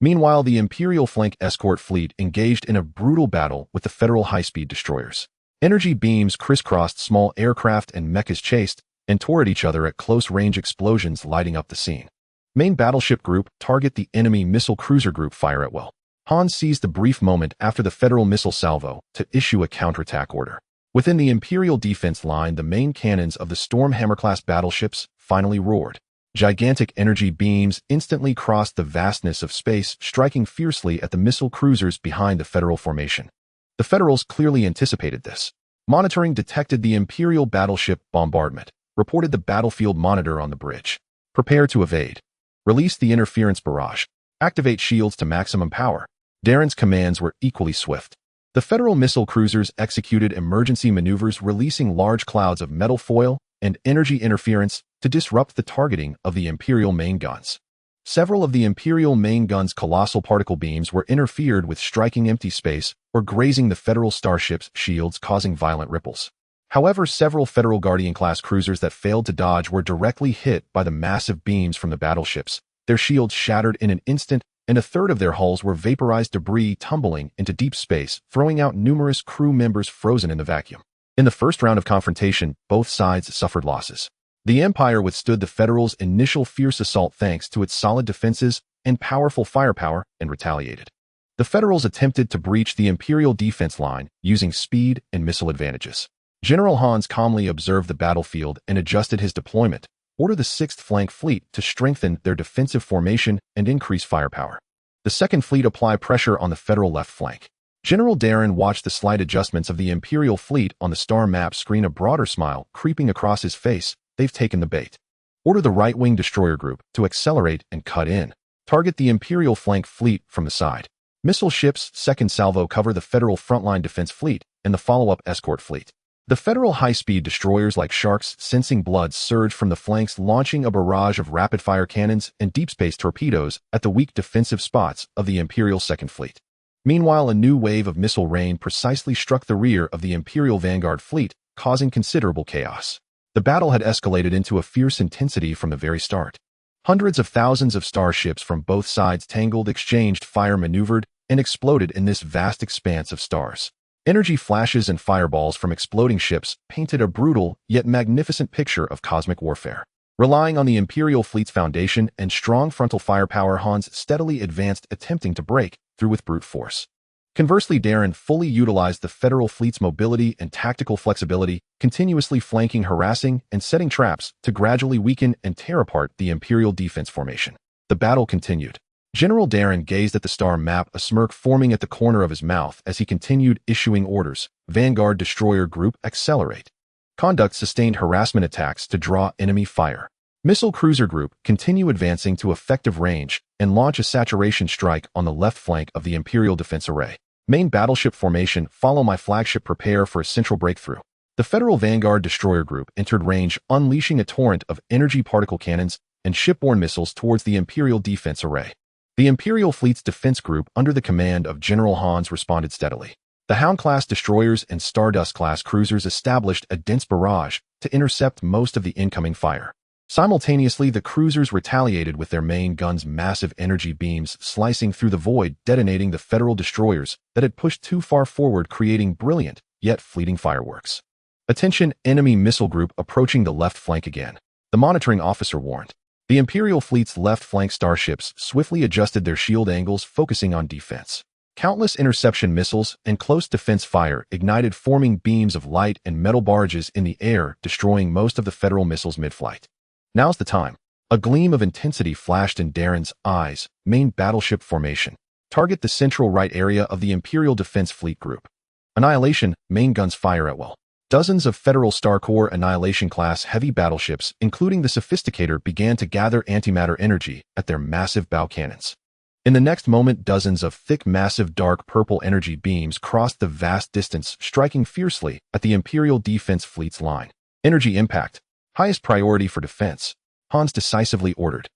Speaker 1: Meanwhile, the Imperial flank escort fleet engaged in a brutal battle with the Federal high-speed destroyers. Energy beams crisscrossed small aircraft and mechas, chased and tore at each other at close-range, explosions lighting up the scene. Main battleship group, target the enemy missile cruiser group, fire at will. Hans seized the brief moment after the Federal missile salvo to issue a counterattack order. Within the Imperial defense line, the main cannons of the Stormhammer-class battleships finally roared. Gigantic energy beams instantly crossed the vastness of space, striking fiercely at the missile cruisers behind the Federal formation. The Federals clearly anticipated this. Monitoring detected the Imperial battleship bombardment, reported the battlefield monitor on the bridge. Prepare to evade. Release the interference barrage. Activate shields to maximum power. Darren's commands were equally swift. The Federal missile cruisers executed emergency maneuvers, releasing large clouds of metal foil and energy interference to disrupt the targeting of the Imperial main guns. Several of the Imperial main guns' colossal particle beams were interfered with, striking empty space or grazing the Federal starship's shields, causing violent ripples. However, several Federal Guardian-class cruisers that failed to dodge were directly hit by the massive beams from the battleships. Their shields shattered in an instant, and a third of their hulls were vaporized, debris tumbling into deep space, throwing out numerous crew members frozen in the vacuum. In the first round of confrontation, both sides suffered losses. The Empire withstood the Federals' initial fierce assault thanks to its solid defenses and powerful firepower, and retaliated. The Federals attempted to breach the Imperial defense line using speed and missile advantages. General Hans calmly observed the battlefield and adjusted his deployment, ordered the 6th Flank Fleet to strengthen their defensive formation and increase firepower. The 2nd Fleet applied pressure on the Federal left flank. General Darren watched the slight adjustments of the Imperial fleet on the star map screen, a broader smile creeping across his face. They've taken the bait. Order the right-wing destroyer group to accelerate and cut in. Target the Imperial flank fleet from the side. Missile ships' second salvo cover the Federal frontline defense fleet and the follow-up escort fleet. The Federal high-speed destroyers like sharks sensing blood surged from the flanks, launching a barrage of rapid-fire cannons and deep-space torpedoes at the weak defensive spots of the Imperial Second Fleet. Meanwhile, a new wave of missile rain precisely struck the rear of the Imperial Vanguard fleet, causing considerable chaos. The battle had escalated into a fierce intensity from the very start. Hundreds of thousands of starships from both sides tangled, exchanged fire, maneuvered, and exploded in this vast expanse of stars. Energy flashes and fireballs from exploding ships painted a brutal yet magnificent picture of cosmic warfare. Relying on the Imperial fleet's foundation and strong frontal firepower, Hans steadily advanced, attempting to break through with brute force. Conversely, Darren fully utilized the Federal fleet's mobility and tactical flexibility, continuously flanking, harassing, and setting traps to gradually weaken and tear apart the Imperial defense formation. The battle continued. General Darren gazed at the star map, a smirk forming at the corner of his mouth as he continued issuing orders. Vanguard Destroyer Group, accelerate. Conduct sustained harassment attacks to draw enemy fire. Missile Cruiser Group, continue advancing to effective range and launch a saturation strike on the left flank of the Imperial Defense Array. Main Battleship Formation, follow my flagship, prepare for a central breakthrough. The Federal Vanguard Destroyer Group entered range, unleashing a torrent of energy particle cannons and shipborne missiles towards the Imperial Defense Array. The Imperial Fleet's defense group, under the command of General Hans, responded steadily. The Hound-class destroyers and Stardust-class cruisers established a dense barrage to intercept most of the incoming fire. Simultaneously, the cruisers retaliated with their main guns' massive energy beams slicing through the void, detonating the Federal destroyers that had pushed too far forward, creating brilliant yet fleeting fireworks. Attention, enemy missile group approaching the left flank again. The monitoring officer warned. The Imperial fleet's left flank starships swiftly adjusted their shield angles, focusing on defense. Countless interception missiles and close defense fire ignited, forming beams of light and metal barges in the air, destroying most of the Federal missiles mid-flight. Now's the time. A gleam of intensity flashed in Darren's eyes. Main Battleship Formation. Target the central right area of the Imperial Defense Fleet Group. Annihilation, main guns fire at will. Dozens of Federal Star Corps Annihilation-class heavy battleships, including the Sophisticator, began to gather antimatter energy at their massive bow cannons. In the next moment, dozens of thick, massive, dark purple energy beams crossed the vast distance, striking fiercely at the Imperial Defense Fleet's line. Energy impact. Highest priority for defense, Hans decisively ordered.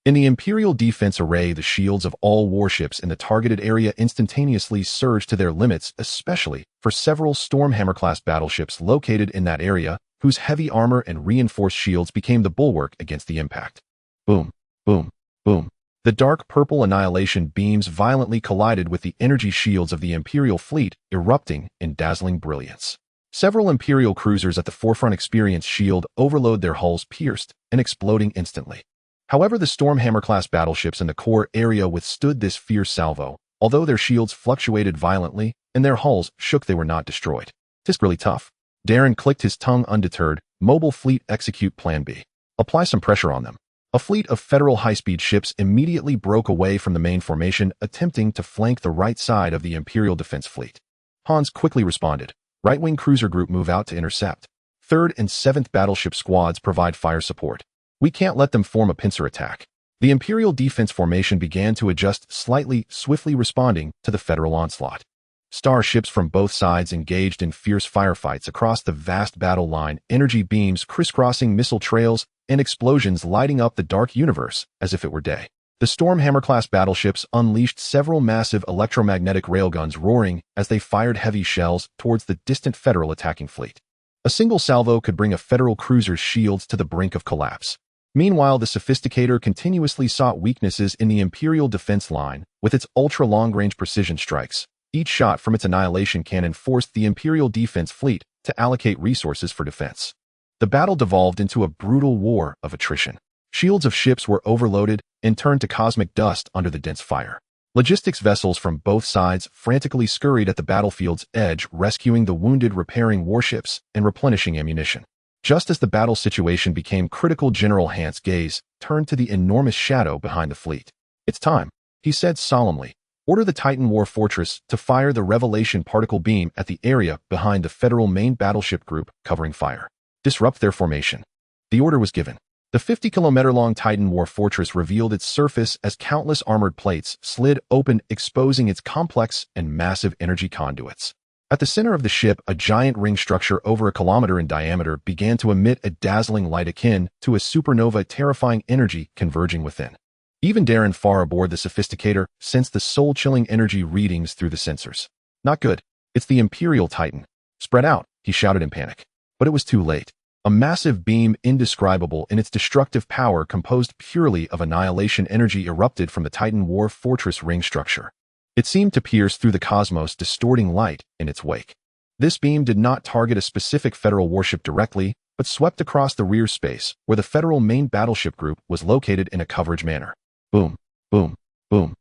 Speaker 1: In the Imperial Defense Array, the shields of all warships in the targeted area instantaneously surged to their limits, especially for several Stormhammer-class battleships located in that area, whose heavy armor and reinforced shields became the bulwark against the impact. Boom, boom, boom. The dark purple annihilation beams violently collided with the energy shields of the Imperial fleet, erupting in dazzling brilliance. Several Imperial cruisers at the forefront experienced shield overload, their hulls pierced and exploding instantly. However, the Stormhammer-class battleships in the core area withstood this fierce salvo. Although their shields fluctuated violently and their hulls shook, they were not destroyed. "'Tis really tough." Darren clicked his tongue, undeterred. Mobile fleet, execute Plan B. Apply some pressure on them. A fleet of Federal high-speed ships immediately broke away from the main formation, attempting to flank the right side of the Imperial Defense Fleet. Hans quickly responded. Right-wing cruiser group, move out to intercept. 3rd and 7th battleship squads, provide fire support. We can't let them form a pincer attack. The Imperial defense formation began to adjust slightly, swiftly responding to the Federal onslaught. Starships from both sides engaged in fierce firefights across the vast battle line, energy beams crisscrossing missile trails, and explosions lighting up the dark universe as if it were day. The Stormhammer-class battleships unleashed several massive electromagnetic railguns roaring as they fired heavy shells towards the distant Federal attacking fleet. A single salvo could bring a Federal cruiser's shields to the brink of collapse. Meanwhile, the Sophisticator continuously sought weaknesses in the Imperial defense line with its ultra-long-range precision strikes. Each shot from its annihilation cannon forced the Imperial defense fleet to allocate resources for defense. The battle devolved into a brutal war of attrition. Shields of ships were overloaded and turned to cosmic dust under the dense fire. Logistics vessels from both sides frantically scurried at the battlefield's edge, rescuing the wounded, repairing warships, and replenishing ammunition. Just as the battle situation became critical, General Hant's gaze turned to the enormous shadow behind the fleet. "It's time," he said solemnly. "Order the Titan War Fortress to fire the Revelation particle beam at the area behind the Federal main battleship group covering fire. Disrupt their formation." The order was given. The 50-kilometer-long Titan War Fortress revealed its surface as countless armored plates slid open, exposing its complex and massive energy conduits. At the center of the ship, a giant ring structure over a kilometer in diameter began to emit a dazzling light akin to a supernova, terrifying energy converging within. Even Darren, far aboard the Sophisticator, sensed the soul-chilling energy readings through the sensors. "Not good. It's the Imperial Titan. Spread out," he shouted in panic. But it was too late. A massive beam, indescribable in its destructive power, composed purely of annihilation energy, erupted from the Titan War Fortress ring structure. It seemed to pierce through the cosmos, distorting light in its wake. This beam did not target a specific Federal warship directly, but swept across the rear space, where the Federal main battleship group was located in a coverage manner. Boom, boom, boom.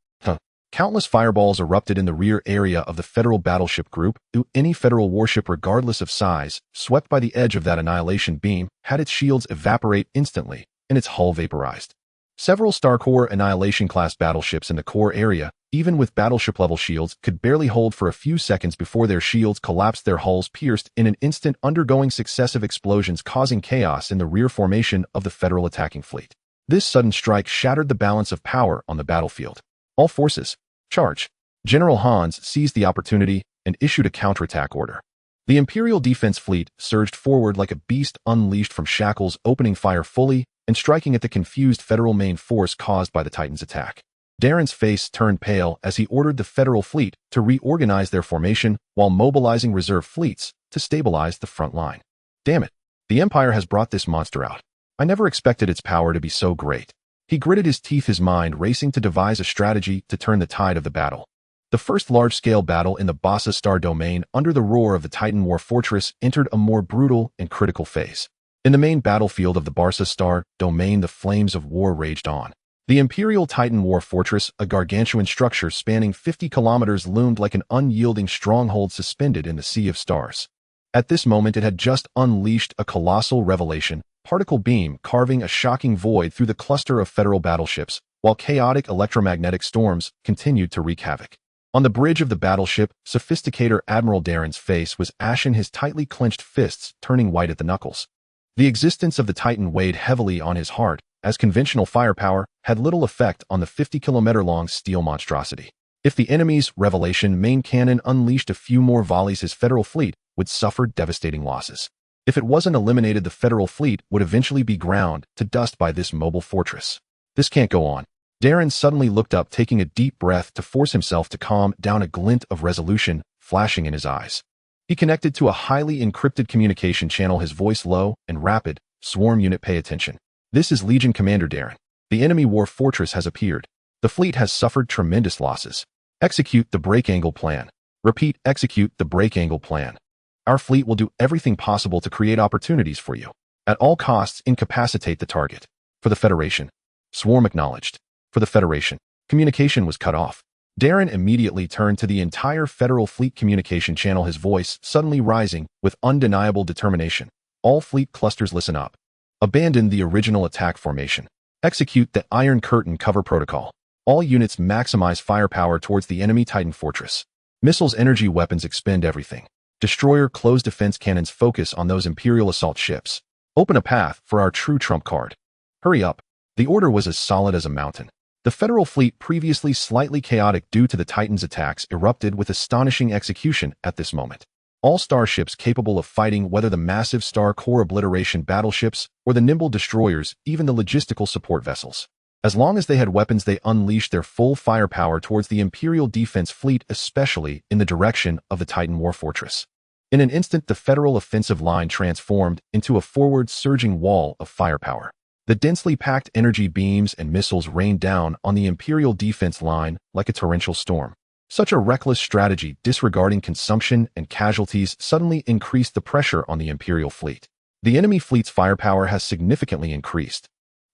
Speaker 1: Countless fireballs erupted in the rear area of the Federal battleship group. Any Federal warship, regardless of size, swept by the edge of that annihilation beam, had its shields evaporate instantly, and its hull vaporized. Several Starcore Annihilation-class battleships in the core area, even with battleship-level shields, could barely hold for a few seconds before their shields collapsed, their hulls pierced in an instant, undergoing successive explosions, causing chaos in the rear formation of the Federal attacking fleet. This sudden strike shattered the balance of power on the battlefield. "All forces, charge." General Hans seized the opportunity and issued a counterattack order. The Imperial defense fleet surged forward like a beast unleashed from shackles, opening fire fully and striking at the confused Federal main force caused by the Titan's attack. Darren's face turned pale as he ordered the Federal fleet to reorganize their formation while mobilizing reserve fleets to stabilize the front line. "Damn it, the Empire has brought this monster out. I never expected its power to be so great." He gritted his teeth, his mind racing to devise a strategy to turn the tide of the battle. The first large-scale battle in the Bassa Star domain under the roar of the Titan War Fortress entered a more brutal and critical phase. In the main battlefield of the Bassa Star domain, the flames of war raged on. The Imperial Titan War Fortress, a gargantuan structure spanning 50 kilometers, loomed like an unyielding stronghold suspended in the sea of stars. At this moment, it had just unleashed a colossal revelation particle beam, carving a shocking void through the cluster of Federal battleships, while chaotic electromagnetic storms continued to wreak havoc. On the bridge of the battleship, Sophisticator Admiral Darren's face was ashen, his tightly clenched fists turning white at the knuckles. The existence of the Titan weighed heavily on his heart, as conventional firepower had little effect on the 50-kilometer-long steel monstrosity. If the enemy's Revelation main cannon unleashed a few more volleys, his Federal fleet would suffer devastating losses. If it wasn't eliminated, the Federal fleet would eventually be ground to dust by this mobile fortress. "This can't go on." Darren suddenly looked up, taking a deep breath to force himself to calm down, a glint of resolution flashing in his eyes. He connected to a highly encrypted communication channel, his voice low and rapid. "Swarm unit, pay attention. This is Legion Commander Darren. The enemy war fortress has appeared. The fleet has suffered tremendous losses. Execute the break angle plan. Repeat, execute the break angle plan. Our fleet will do everything possible to create opportunities for you. At all costs, incapacitate the target. For the Federation." Swarm acknowledged. For the Federation. Communication was cut off. Darren immediately turned to the entire Federal fleet communication channel, his voice suddenly rising with undeniable determination. "All fleet clusters, listen up. Abandon the original attack formation. Execute the Iron Curtain cover protocol. All units maximize firepower towards the enemy Titan fortress. Missiles, energy weapons, expend everything. Destroyer close defense cannons, focus on those Imperial assault ships. Open a path for our true trump card. Hurry up." The order was as solid as a mountain. The Federal fleet, previously slightly chaotic due to the Titan's attacks, erupted with astonishing execution at this moment. All starships capable of fighting, whether the massive Star Core obliteration battleships or the nimble destroyers, even the logistical support vessels. As long as they had weapons, they unleashed their full firepower towards the Imperial defense fleet, especially in the direction of the Titan war fortress. In an instant, the Federal offensive line transformed into a forward surging wall of firepower. The densely packed energy beams and missiles rained down on the Imperial defense line like a torrential storm. Such a reckless strategy, disregarding consumption and casualties, suddenly increased the pressure on the Imperial fleet. The enemy fleet's firepower has significantly increased.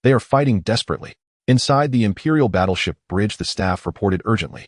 Speaker 1: They are fighting desperately. Inside the Imperial battleship bridge, the staff reported urgently.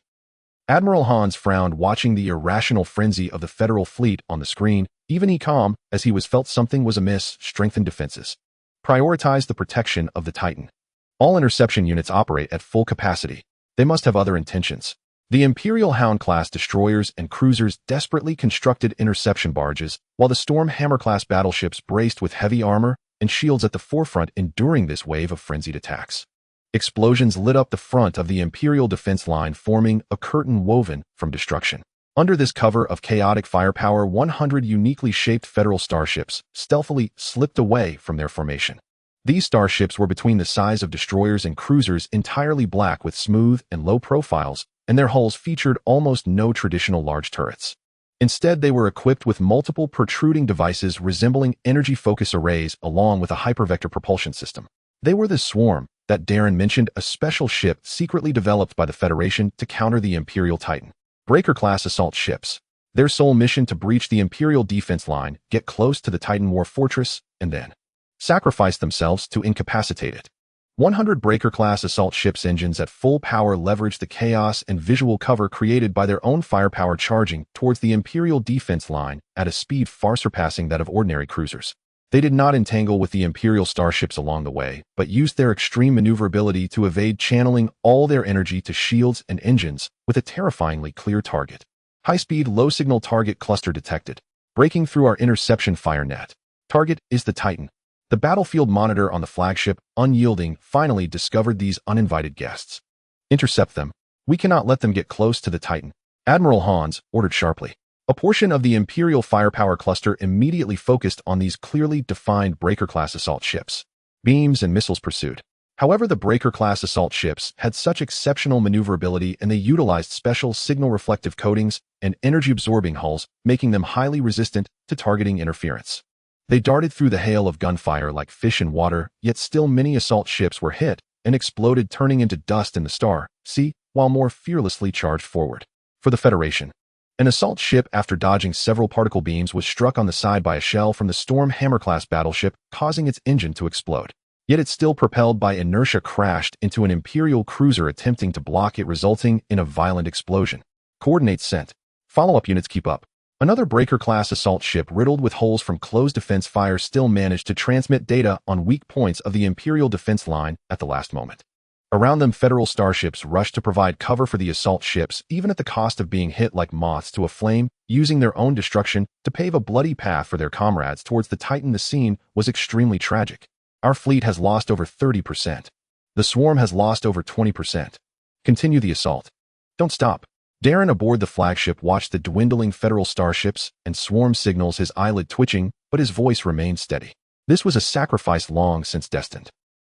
Speaker 1: Admiral Hans frowned, watching the irrational frenzy of the Federal fleet on the screen. Even he, calm as he was, felt something was amiss. Strengthened defenses. Prioritize the protection of the Titan. All interception units operate at full capacity. They must have other intentions. The Imperial Hound-class destroyers and cruisers desperately constructed interception barges, while the Storm Hammer-class battleships braced with heavy armor and shields at the forefront, enduring this wave of frenzied attacks. Explosions lit up the front of the Imperial defense line, forming a curtain woven from destruction. Under this cover of chaotic firepower, 100 uniquely shaped Federal starships stealthily slipped away from their formation. These starships were between the size of destroyers and cruisers, entirely black with smooth and low profiles, and their hulls featured almost no traditional large turrets. Instead, they were equipped with multiple protruding devices resembling energy focus arrays, along with a hypervector propulsion system. They were the Swarm that Darren mentioned, a special ship secretly developed by the Federation to counter the Imperial Titan. Breaker-class assault ships. Their sole mission: to breach the Imperial defense line, get close to the Titan war fortress, and then sacrifice themselves to incapacitate it. 100 Breaker-class assault ships' engines at full power leveraged the chaos and visual cover created by their own firepower, charging towards the Imperial defense line at a speed far surpassing that of ordinary cruisers. They did not entangle with the Imperial starships along the way, but used their extreme maneuverability to evade, channeling all their energy to shields and engines with a terrifyingly clear target. High-speed, low-signal target cluster detected, breaking through our interception fire net. Target is the Titan. The battlefield monitor on the flagship, unyielding, finally discovered these uninvited guests. Intercept them. We cannot let them get close to the Titan, Admiral Hans ordered sharply. A portion of the Imperial firepower cluster immediately focused on these clearly defined Breaker-class assault ships. Beams and missiles pursued. However, the Breaker-class assault ships had such exceptional maneuverability, and they utilized special signal-reflective coatings and energy-absorbing hulls, making them highly resistant to targeting interference. They darted through the hail of gunfire like fish in water, yet still many assault ships were hit and exploded, turning into dust in the Star Sea, while more fearlessly charged forward. For the Federation, an assault ship, after dodging several particle beams, was struck on the side by a shell from the Storm Hammer-class battleship, causing its engine to explode. Yet it, still propelled by inertia, crashed into an Imperial cruiser attempting to block it, resulting in a violent explosion. Coordinates sent. Follow-up units keep up. Another Breaker-class assault ship, riddled with holes from closed defense fire, still managed to transmit data on weak points of the Imperial defense line at the last moment. Around them, Federal starships rushed to provide cover for the assault ships, even at the cost of being hit like moths to a flame, using their own destruction to pave a bloody path for their comrades towards the Titan. The scene was extremely tragic. Our fleet has lost over 30%. The Swarm has lost over 20%. Continue the assault. Don't stop. Darren, aboard the flagship, watched the dwindling Federal starships and Swarm signals, his eyelid twitching, but his voice remained steady. This was a sacrifice long since destined.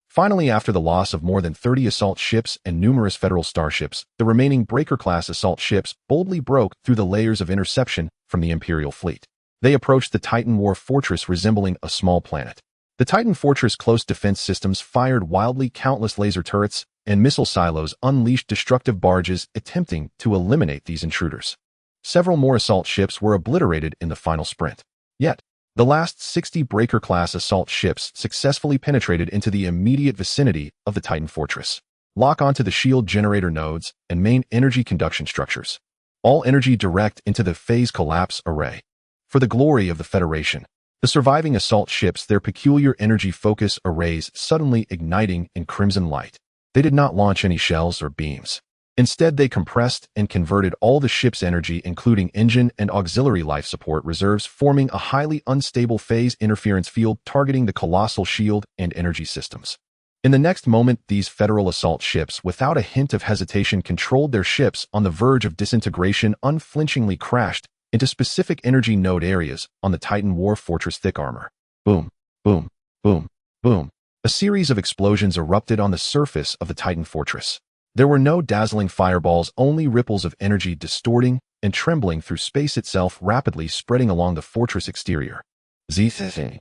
Speaker 1: Finally, after the loss of more than 30 assault ships and numerous Federal starships, the remaining Breaker-class assault ships boldly broke through the layers of interception from the Imperial fleet. They approached the Titan war fortress, resembling a small planet. The Titan fortress close defense systems fired wildly, countless laser turrets and missile silos unleashed destructive barges attempting to eliminate these intruders. Several more assault ships were obliterated in the final sprint. Yet, the last 60 Breaker-class assault ships successfully penetrated into the immediate vicinity of the Titan fortress. Lock onto the shield generator nodes and main energy conduction structures. All energy direct into the phase collapse array. For the glory of the Federation, the surviving assault ships, their peculiar energy focus arrays suddenly igniting in crimson light. They did not launch any shells or beams. Instead, they compressed and converted all the ship's energy, including engine and auxiliary life support reserves, forming a highly unstable phase interference field targeting the colossal shield and energy systems. In the next moment, these Federal assault ships, without a hint of hesitation, controlled their ships on the verge of disintegration, unflinchingly crashed into specific energy node areas on the Titan war fortress thick armor. Boom, boom, boom, boom. A series of explosions erupted on the surface of the Titan fortress. There were no dazzling fireballs, only ripples of energy distorting and trembling through space itself, rapidly spreading along the fortress exterior. Xihe.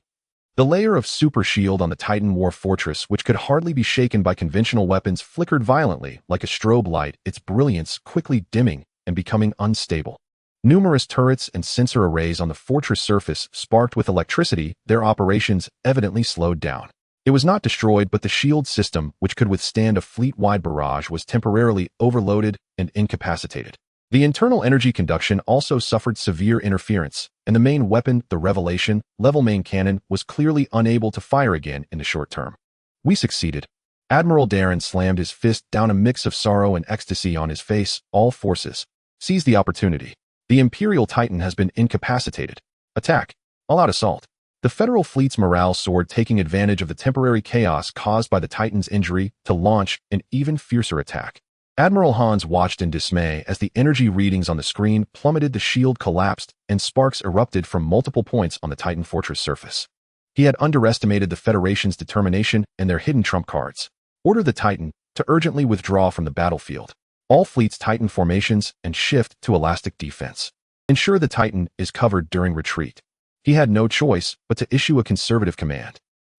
Speaker 1: The layer of super shield on the Titan war fortress, which could hardly be shaken by conventional weapons, flickered violently like a strobe light, its brilliance quickly dimming and becoming unstable. Numerous turrets and sensor arrays on the fortress surface sparked with electricity, their operations evidently slowed down. It was not destroyed, but the shield system, which could withstand a fleet-wide barrage, was temporarily overloaded and incapacitated. The internal energy conduction also suffered severe interference, and the main weapon, the Revelation level main cannon, was clearly unable to fire again in the short term. We succeeded. Admiral Darren slammed his fist down, a mix of sorrow and ecstasy on his face. All forces, seize the opportunity. The Imperial Titan has been incapacitated. Attack. All-out assault. The Federal fleet's morale soared, taking advantage of the temporary chaos caused by the Titan's injury to launch an even fiercer attack. Admiral Hans watched in dismay as the energy readings on the screen plummeted, the shield collapsed, and sparks erupted from multiple points on the Titan fortress surface. He had underestimated the Federation's determination and their hidden trump cards. Order the Titan to urgently withdraw from the battlefield. All fleets tighten formations and shift to elastic defense. Ensure the Titan is covered during retreat. He had no choice but to issue a conservative command.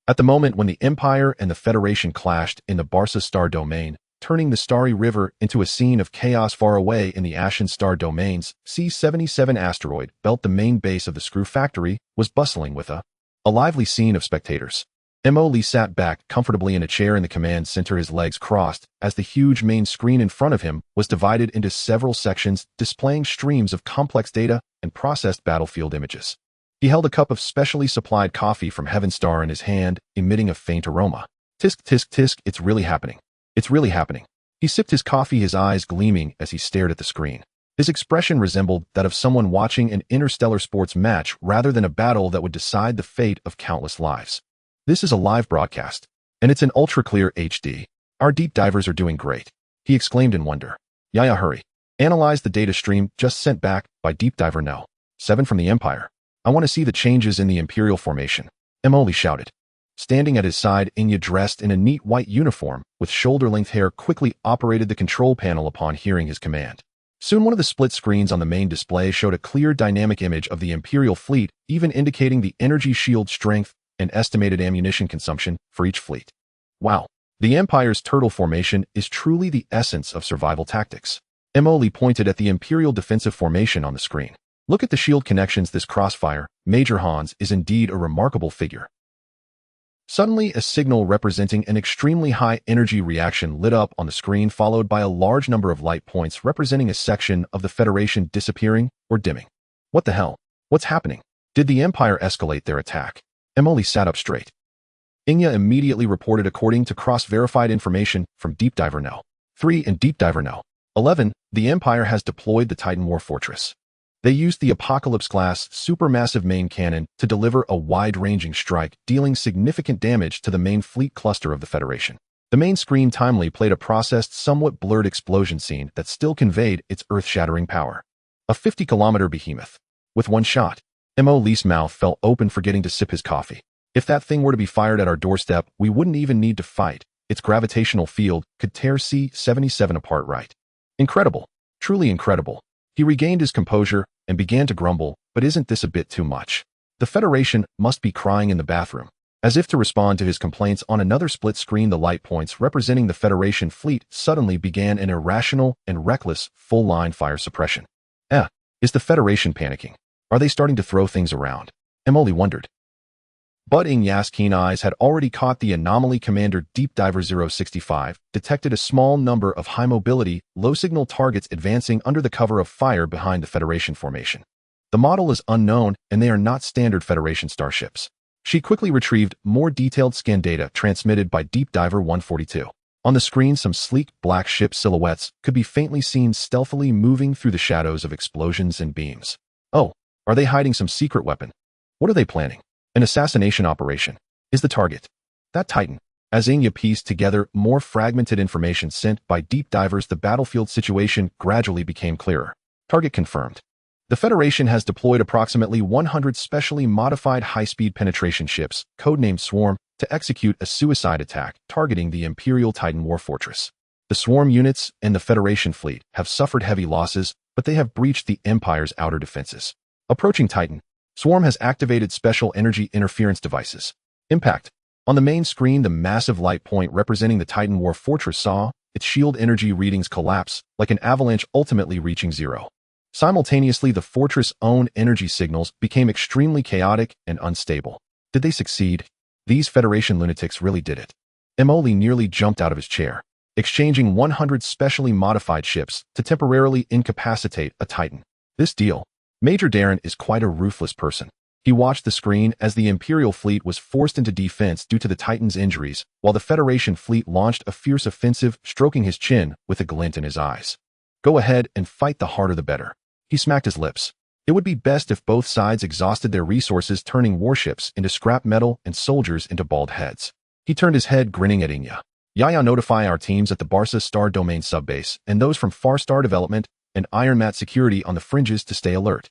Speaker 1: At the moment when the Empire and the Federation clashed in the Barca Star domain, turning the Starry River into a scene of chaos far away in the Ashen Star domains, C-77 asteroid belt, the main base of the Screw Factory, was bustling with a lively scene of spectators. Mo Lee sat back comfortably in a chair in the command center, his legs crossed, as the huge main screen in front of him was divided into several sections, displaying streams of complex data and processed battlefield images. He held a cup of specially supplied coffee from Heaven Star in his hand, emitting a faint aroma. Tisk, tisk, tisk, it's really happening. It's really happening. He sipped his coffee, his eyes gleaming as he stared at the screen. His expression resembled that of someone watching an interstellar sports match rather than a battle that would decide the fate of countless lives. This is a live broadcast, and it's in ultra-clear HD. Our deep divers are doing great, he exclaimed in wonder. Yeah, hurry. Analyze the data stream just sent back by Deep Diver No. 7 from the Empire. I want to see the changes in the Imperial formation, Emoli shouted. Standing at his side, Inya, dressed in a neat white uniform with shoulder-length hair, quickly operated the control panel upon hearing his command. Soon one of the split screens on the main display showed a clear dynamic image of the Imperial fleet, even indicating the energy shield strength and estimated ammunition consumption for each fleet. Wow, the Empire's turtle formation is truly the essence of survival tactics. Emoli pointed at the Imperial defensive formation on the screen. Look at the shield connections. This crossfire, Major Hans, is indeed a remarkable figure. Suddenly, a signal representing an extremely high energy reaction lit up on the screen, followed by a large number of light points representing a section of the Federation disappearing or dimming. What the hell? What's happening? Did the Empire escalate their attack? Emily sat up straight. Inya immediately reported, according to cross-verified information from Deep Diver No. 3 and Deep Diver No. 11, the Empire has deployed the Titan War Fortress. They used the Apocalypse-class supermassive main cannon to deliver a wide-ranging strike, dealing significant damage to the main fleet cluster of the Federation. The main screen timely played a processed, somewhat blurred explosion scene that still conveyed its earth-shattering power. A 50-kilometer behemoth. With one shot, Mo Lee's mouth fell open, forgetting to sip his coffee. If that thing were to be fired at our doorstep, we wouldn't even need to fight. Its gravitational field could tear C-77 apart, right? Incredible. Truly incredible. He regained his composure and began to grumble, but isn't this a bit too much? The Federation must be crying in the bathroom. As if to respond to his complaints, on another split screen, the light points representing the Federation fleet suddenly began an irrational and reckless full-line fire suppression. Is the Federation panicking? Are they starting to throw things around? Emily wondered. But Ingya's keen eyes had already caught the anomaly. Commander Deep Diver 065 detected a small number of high-mobility, low-signal targets advancing under the cover of fire behind the Federation formation. The model is unknown, and they are not standard Federation starships. She quickly retrieved more detailed scan data transmitted by Deep Diver 142. On the screen, some sleek black ship silhouettes could be faintly seen stealthily moving through the shadows of explosions and beams. Oh, are they hiding some secret weapon? What are they planning? An assassination operation is the target. That Titan. As Xianxia pieced together more fragmented information sent by deep divers, the battlefield situation gradually became clearer. Target confirmed. The Federation has deployed approximately 100 specially modified high-speed penetration ships, codenamed Swarm, to execute a suicide attack targeting the Imperial Titan War Fortress. The Swarm units and the Federation fleet have suffered heavy losses, but they have breached the Empire's outer defenses. Approaching Titan, Swarm has activated special energy interference devices. Impact. On the main screen, the massive light point representing the Titan War Fortress saw its shield energy readings collapse like an avalanche, ultimately reaching zero. Simultaneously, the fortress' own energy signals became extremely chaotic and unstable. Did they succeed? These Federation lunatics really did it. Emoli nearly jumped out of his chair, exchanging 100 specially modified ships to temporarily incapacitate a Titan. This deal. Major Darren is quite a ruthless person. He watched the screen as the Imperial fleet was forced into defense due to the Titan's injuries, while the Federation fleet launched a fierce offensive, stroking his chin with a glint in his eyes. Go ahead and fight, the harder the better. He smacked his lips. It would be best if both sides exhausted their resources, turning warships into scrap metal and soldiers into bald heads. He turned his head, grinning at Xianxia. Yaya, notify our teams at the Barca Star Domain subbase and those from Far Star Development and Iron Mat Security on the fringes to stay alert.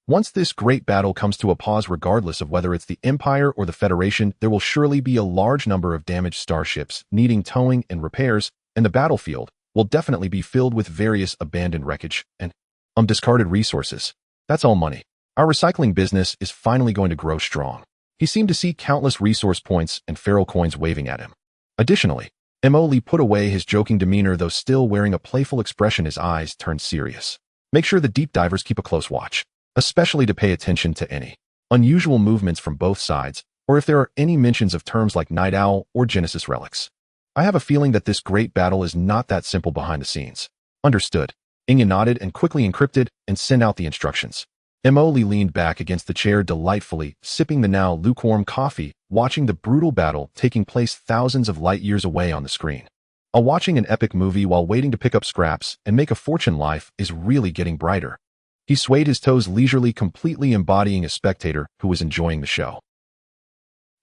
Speaker 1: Once this great battle comes to a pause, regardless of whether it's the Empire or the Federation, there will surely be a large number of damaged starships needing towing and repairs, and the battlefield will definitely be filled with various abandoned wreckage and discarded resources. That's all money. Our recycling business is finally going to grow strong. He seemed to see countless resource points and feral coins waving at him. Additionally, Emoli put away his joking demeanor, though still wearing a playful expression. His eyes turned serious. Make sure the deep divers keep a close watch, especially to pay attention to any unusual movements from both sides, or if there are any mentions of terms like Night Owl or Genesis relics. I have a feeling that this great battle is not that simple behind the scenes. Understood. Xianxia nodded and quickly encrypted and sent out the instructions. Emoli leaned back against the chair delightfully, sipping the now lukewarm coffee, watching the brutal battle taking place thousands of light years away on the screen. Watching an epic movie while waiting to pick up scraps and make a fortune life is really getting brighter. He swayed his toes leisurely, completely embodying a spectator who was enjoying the show.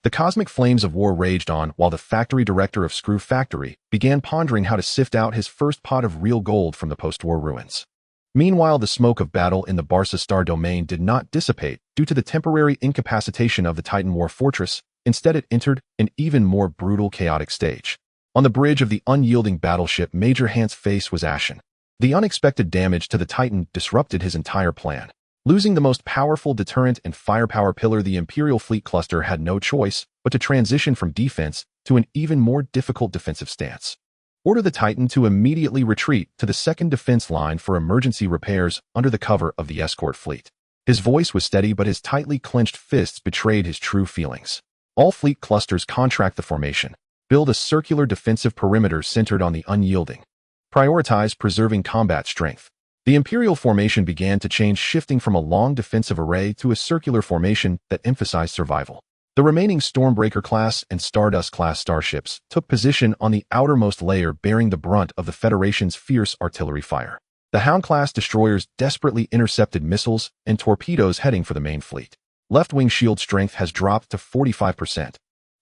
Speaker 1: The cosmic flames of war raged on while the factory director of Screw Factory began pondering how to sift out his first pot of real gold from the post-war ruins. Meanwhile, the smoke of battle in the Barca Star Domain did not dissipate due to the temporary incapacitation of the Titan War Fortress. Instead, it entered an even more brutal, chaotic stage. On the bridge of the unyielding battleship, Major Hant's face was ashen. The unexpected damage to the Titan disrupted his entire plan. Losing the most powerful deterrent and firepower pillar, the Imperial Fleet Cluster had no choice but to transition from defense to an even more difficult defensive stance. Order the Titan to immediately retreat to the second defense line for emergency repairs under the cover of the escort fleet. His voice was steady, but his tightly clenched fists betrayed his true feelings. All fleet clusters contract the formation. Build a circular defensive perimeter centered on the unyielding. Prioritize preserving combat strength. The Imperial formation began to change, shifting from a long defensive array to a circular formation that emphasized survival. The remaining Stormbreaker-class and Stardust-class starships took position on the outermost layer, bearing the brunt of the Federation's fierce artillery fire. The Hound-class destroyers desperately intercepted missiles and torpedoes heading for the main fleet. Left-wing shield strength has dropped to 45%.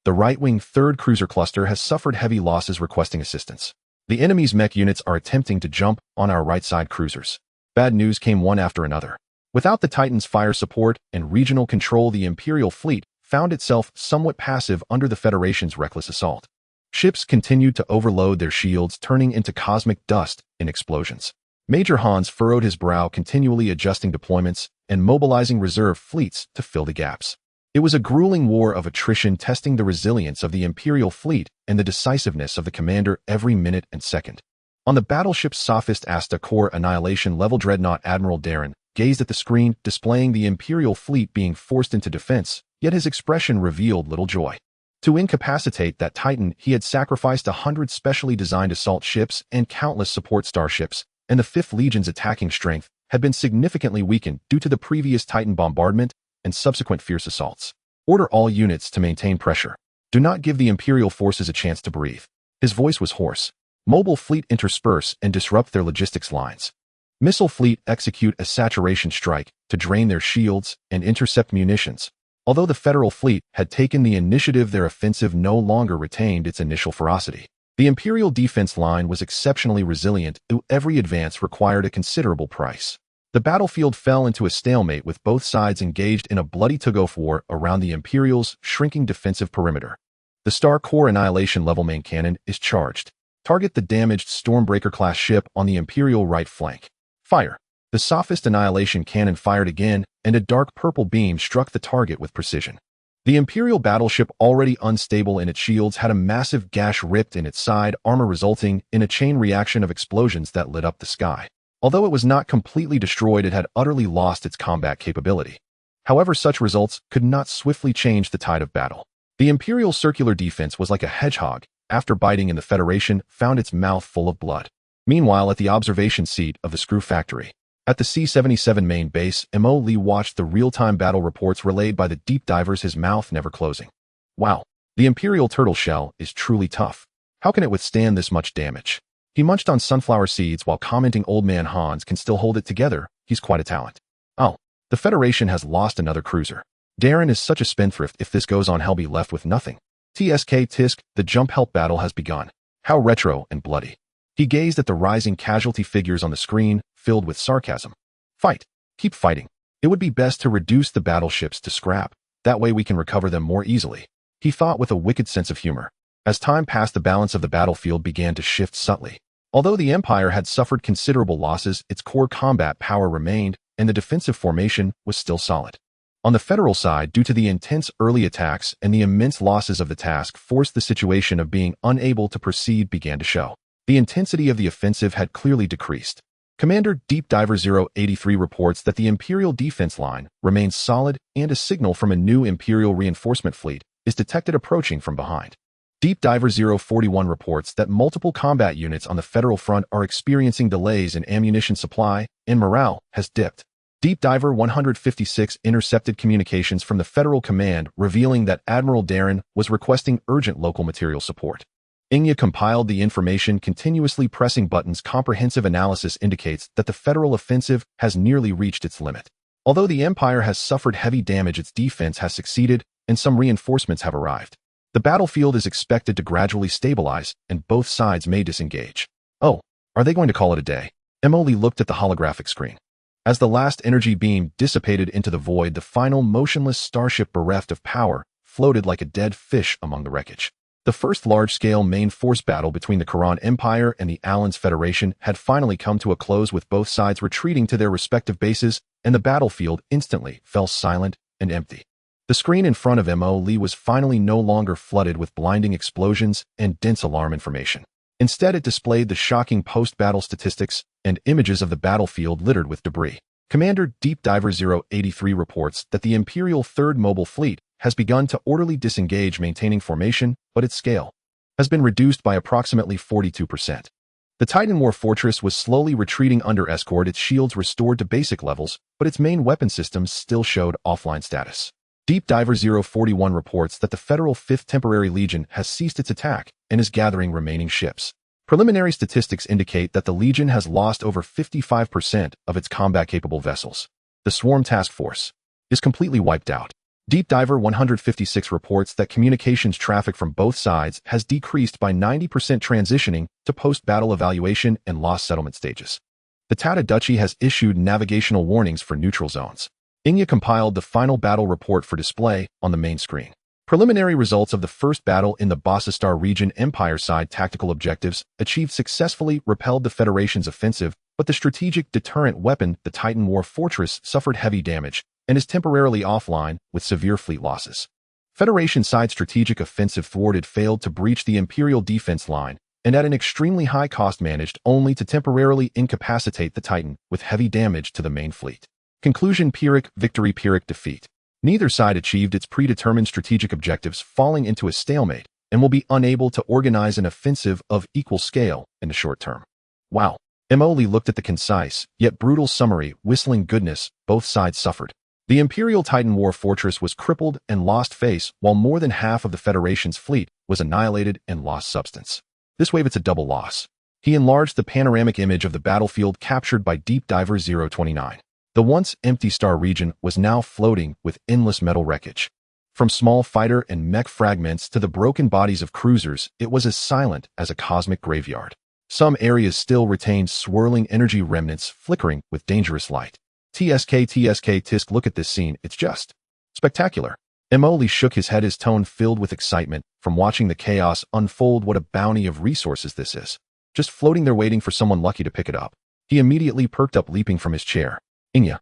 Speaker 1: The right-wing 3rd Cruiser Cluster has suffered heavy losses, requesting assistance. The enemy's mech units are attempting to jump on our right-side cruisers. Bad news came one after another. Without the Titan's fire support and regional control, the Imperial fleet found itself somewhat passive under the Federation's reckless assault. Ships continued to overload their shields, turning into cosmic dust in explosions. Major Hans furrowed his brow, continually adjusting deployments and mobilizing reserve fleets to fill the gaps. It was a grueling war of attrition, testing the resilience of the Imperial fleet and the decisiveness of the commander every minute and second. On the battleship's sophist Asta Core Annihilation level dreadnought, Admiral Darren gazed at the screen displaying the Imperial fleet being forced into defense, yet his expression revealed little joy. To incapacitate that Titan, he had sacrificed 100 specially designed assault ships and countless support starships, and the 5th Legion's attacking strength had been significantly weakened due to the previous Titan bombardment and subsequent fierce assaults. Order all units to maintain pressure. Do not give the Imperial forces a chance to breathe. His voice was hoarse. Mobile fleet intersperse and disrupt their logistics lines. Missile fleet execute a saturation strike to drain their shields and intercept munitions. Although the Federal fleet had taken the initiative, their offensive no longer retained its initial ferocity. The Imperial defense line was exceptionally resilient, though every advance required a considerable price. The battlefield fell into a stalemate with both sides engaged in a bloody tug-of war around the Imperial's shrinking defensive perimeter. The Star Core Annihilation level main cannon is charged. Target the damaged Stormbreaker-class ship on the Imperial right flank. Fire. The Sophist Annihilation cannon fired again, and a dark purple beam struck the target with precision. The Imperial battleship, already unstable in its shields, had a massive gash ripped in its side armor, resulting in a chain reaction of explosions that lit up the sky. Although it was not completely destroyed, it had utterly lost its combat capability. However, such results could not swiftly change the tide of battle. The Imperial circular defense was like a hedgehog, after biting in the Federation, found its mouth full of blood. Meanwhile, at the observation seat of the Screw Factory, at the C-77 main base, Mo Lee watched the real-time battle reports relayed by the deep divers, his mouth never closing. Wow, the Imperial turtle shell is truly tough. How can it withstand this much damage? He munched on sunflower seeds while commenting, "Old man Hans can still hold it together. He's quite a talent." Oh, the Federation has lost another cruiser. Darren is such a spendthrift. If this goes on, he'll be left with nothing. Tisk, the jump help battle has begun. How retro and bloody. He gazed at the rising casualty figures on the screen, filled with sarcasm. Fight. Keep fighting. It would be best to reduce the battleships to scrap. That way we can recover them more easily. He thought with a wicked sense of humor. As time passed, the balance of the battlefield began to shift subtly. Although the Empire had suffered considerable losses, its core combat power remained, and the defensive formation was still solid. On the Federal side, due to the intense early attacks and the immense losses of the task force, the situation of being unable to proceed began to show. The intensity of the offensive had clearly decreased. Commander Deep Diver 083 reports that the Imperial defense line remains solid, and a signal from a new Imperial reinforcement fleet is detected approaching from behind. Deep Diver 041 reports that multiple combat units on the Federal front are experiencing delays in ammunition supply, and morale has dipped. Deep Diver 156 intercepted communications from the Federal Command revealing that Admiral Darren was requesting urgent local material support. Xihe compiled the information, continuously pressing buttons. Comprehensive analysis indicates that the Federal offensive has nearly reached its limit. Although the Empire has suffered heavy damage, its defense has succeeded, and some reinforcements have arrived. The battlefield is expected to gradually stabilize, and both sides may disengage. Oh, are they going to call it a day? Emily looked at the holographic screen. As the last energy beam dissipated into the void, the final motionless starship, bereft of power, floated like a dead fish among the wreckage. The first large-scale main force battle between the Quran Empire and the Alans Federation had finally come to a close, with both sides retreating to their respective bases, and the battlefield instantly fell silent and empty. The screen in front of Mo Lee was finally no longer flooded with blinding explosions and dense alarm information. Instead, it displayed the shocking post-battle statistics and images of the battlefield littered with debris. Commander Deep Diver 083 reports that the Imperial 3rd Mobile Fleet has begun to orderly disengage, maintaining formation, but its scale has been reduced by approximately 42%. The Titan War Fortress was slowly retreating under escort, its shields restored to basic levels, but its main weapon systems still showed offline status. Deep Diver 041 reports that the Federal 5th Temporary Legion has ceased its attack and is gathering remaining ships. Preliminary statistics indicate that the Legion has lost over 55% of its combat-capable vessels. The Swarm Task Force is completely wiped out. Deep Diver 156 reports that communications traffic from both sides has decreased by 90%, transitioning to post-battle evaluation and lost settlement stages. The Tata Duchy has issued navigational warnings for neutral zones. Xihe compiled the final battle report for display on the main screen. Preliminary results of the first battle in the Bossastar region. Empire side tactical objectives achieved successfully, repelled the Federation's offensive, but the strategic deterrent weapon, the Titan War Fortress, suffered heavy damage and is temporarily offline with severe fleet losses. Federation side strategic offensive thwarted, failed to breach the Imperial defense line, and at an extremely high cost managed only to temporarily incapacitate the Titan with heavy damage to the main fleet. Conclusion: Pyrrhic victory, Pyrrhic defeat. Neither side achieved its predetermined strategic objectives, falling into a stalemate, and will be unable to organize an offensive of equal scale in the short term. Wow. Emily looked at the concise, yet brutal summary, whistling goodness. Both sides suffered. The Imperial Titan War Fortress was crippled and lost face, while more than half of the Federation's fleet was annihilated and lost substance. This wave, it's a double loss. He enlarged the panoramic image of the battlefield captured by Deep Diver 029. The once empty star region was now floating with endless metal wreckage. From small fighter and mech fragments to the broken bodies of cruisers, it was as silent as a cosmic graveyard. Some areas still retained swirling energy remnants flickering with dangerous light. Tisk, look at this scene, it's just spectacular. Emoli shook his head, his tone filled with excitement from watching the chaos unfold. What a bounty of resources this is. Just floating there waiting for someone lucky to pick it up. He immediately perked up, leaping from his chair. Xianxia,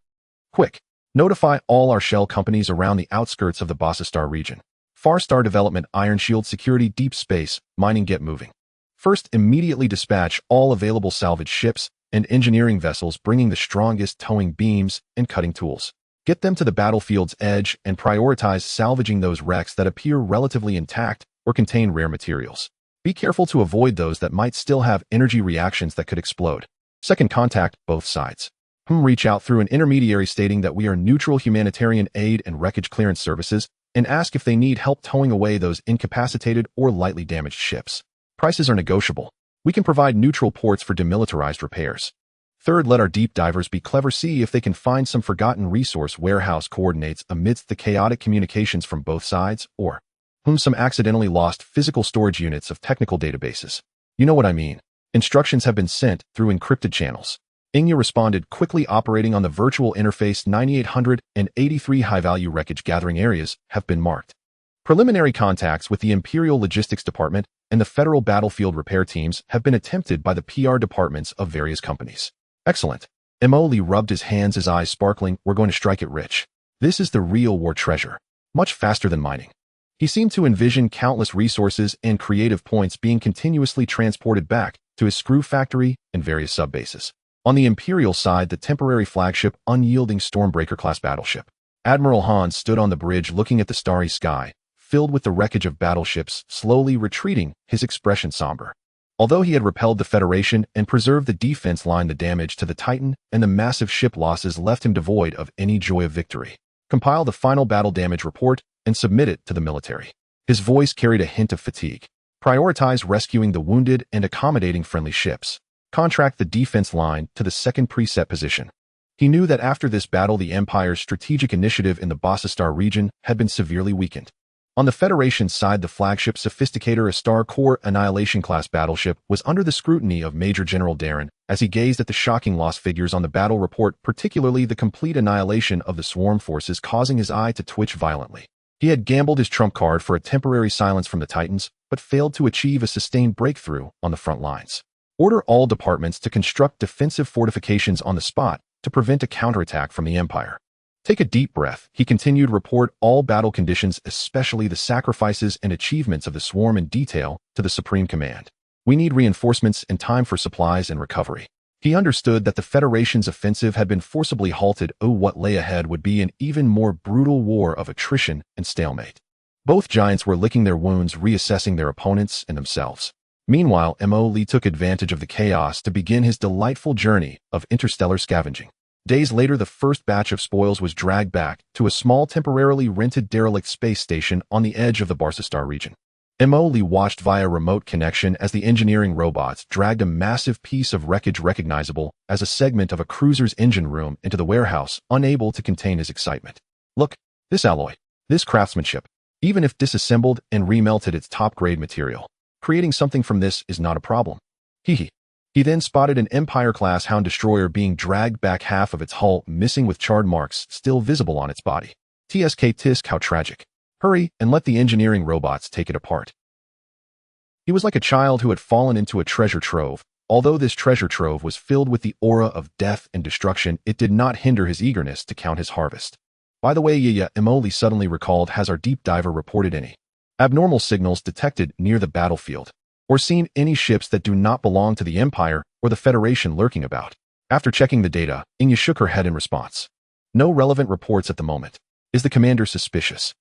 Speaker 1: quick, notify all our shell companies around the outskirts of the Bossastar region. Far Star Development, Iron Shield Security, Deep Space, Mining, get moving. First, immediately dispatch all available salvage ships and engineering vessels bringing the strongest towing beams and cutting tools. Get them to the battlefield's edge and prioritize salvaging those wrecks that appear relatively intact or contain rare materials. Be careful to avoid those that might still have energy reactions that could explode. Second, contact both sides. Reach out through an intermediary stating that we are neutral humanitarian aid and wreckage clearance services and ask if they need help towing away those incapacitated or lightly damaged ships. Prices are negotiable. We can provide neutral ports for demilitarized repairs. Third, let our deep divers be clever, see if they can find some forgotten resource warehouse coordinates amidst the chaotic communications from both sides, or some accidentally lost physical storage units of technical databases. You know what I mean. Instructions have been sent through encrypted channels. Xianxia responded quickly, operating on the virtual interface. 9,883 high-value wreckage gathering areas have been marked. Preliminary contacts with the Imperial Logistics Department and the Federal Battlefield Repair Teams have been attempted by the PR departments of various companies. Excellent. Emoli rubbed his hands, his eyes sparkling. We're going to strike it rich. This is the real war treasure. Much faster than mining. He seemed to envision countless resources and creative points being continuously transported back to his screw factory and various subbases. On the Imperial side, the temporary flagship, unyielding Stormbreaker-class battleship. Admiral Han stood on the bridge looking at the starry sky, filled with the wreckage of battleships, slowly retreating, his expression somber. Although he had repelled the Federation and preserved the defense line, the damage to the Titan and the massive ship losses left him devoid of any joy of victory. Compile the final battle damage report and submit it to the military. His voice carried a hint of fatigue. Prioritize rescuing the wounded and accommodating friendly ships. Contract the defense line to the second preset position. He knew that after this battle, the Empire's strategic initiative in the Bossastar region had been severely weakened. On the Federation side, the flagship Sophisticator, a Star Core Annihilation-class battleship, was under the scrutiny of Major General Darren as he gazed at the shocking loss figures on the battle report, particularly the complete annihilation of the swarm forces, causing his eye to twitch violently. He had gambled his trump card for a temporary silence from the Titans, but failed to achieve a sustained breakthrough on the front lines. Order all departments to construct defensive fortifications on the spot to prevent a counterattack from the Empire. Take a deep breath. He continued, report all battle conditions, especially the sacrifices and achievements of the swarm in detail, to the Supreme Command. We need reinforcements and time for supplies and recovery. He understood that the Federation's offensive had been forcibly halted. What lay ahead would be an even more brutal war of attrition and stalemate. Both giants were licking their wounds, reassessing their opponents and themselves. Meanwhile, Emoli took advantage of the chaos to begin his delightful journey of interstellar scavenging. Days later, the first batch of spoils was dragged back to a small, temporarily rented derelict space station on the edge of the Bossastar region. Emoli watched via remote connection as the engineering robots dragged a massive piece of wreckage recognizable as a segment of a cruiser's engine room into the warehouse, unable to contain his excitement. Look, this alloy, this craftsmanship, even if disassembled and remelted, its top-grade material. Creating something from this is not a problem. He then spotted an Empire-class Hound destroyer being dragged back, half of its hull missing with charred marks still visible on its body. Tisk, how tragic. Hurry and let the engineering robots take it apart. He was like a child who had fallen into a treasure trove. Although this treasure trove was filled with the aura of death and destruction, it did not hinder his eagerness to count his harvest. By the way, Emoli suddenly recalled, has our deep diver reported any abnormal signals detected near the battlefield, or seen any ships that do not belong to the Empire or the Federation lurking about? After checking the data, Xianxia shook her head in response. No relevant reports at the moment. Is the commander suspicious?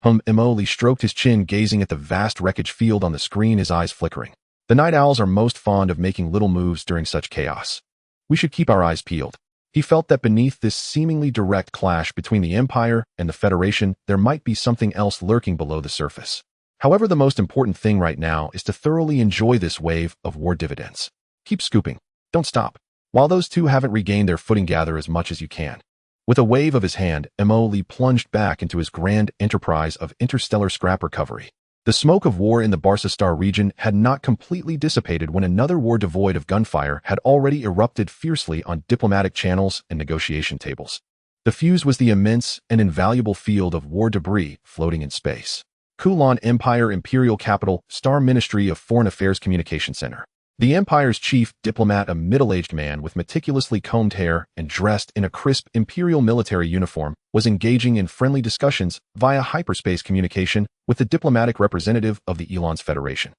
Speaker 1: Emoli stroked his chin, gazing at the vast wreckage field on the screen, his eyes flickering. The night owls are most fond of making little moves during such chaos. We should keep our eyes peeled. He felt that beneath this seemingly direct clash between the Empire and the Federation, there might be something else lurking below the surface. However, the most important thing right now is to thoroughly enjoy this wave of war dividends. Keep scooping. Don't stop. While those two haven't regained their footing, gather as much as you can. With a wave of his hand, Mo plunged back into his grand enterprise of interstellar scrap recovery. The smoke of war in the Barca Star region had not completely dissipated when another war devoid of gunfire had already erupted fiercely on diplomatic channels and negotiation tables. The fuse was the immense and invaluable field of war debris floating in space. Kulon Empire Imperial Capital, Star Ministry of Foreign Affairs Communication Center. The Empire's chief diplomat, a middle-aged man with meticulously combed hair and dressed in a crisp imperial military uniform, was engaging in friendly discussions via hyperspace communication with the diplomatic representative of the Elon's Federation.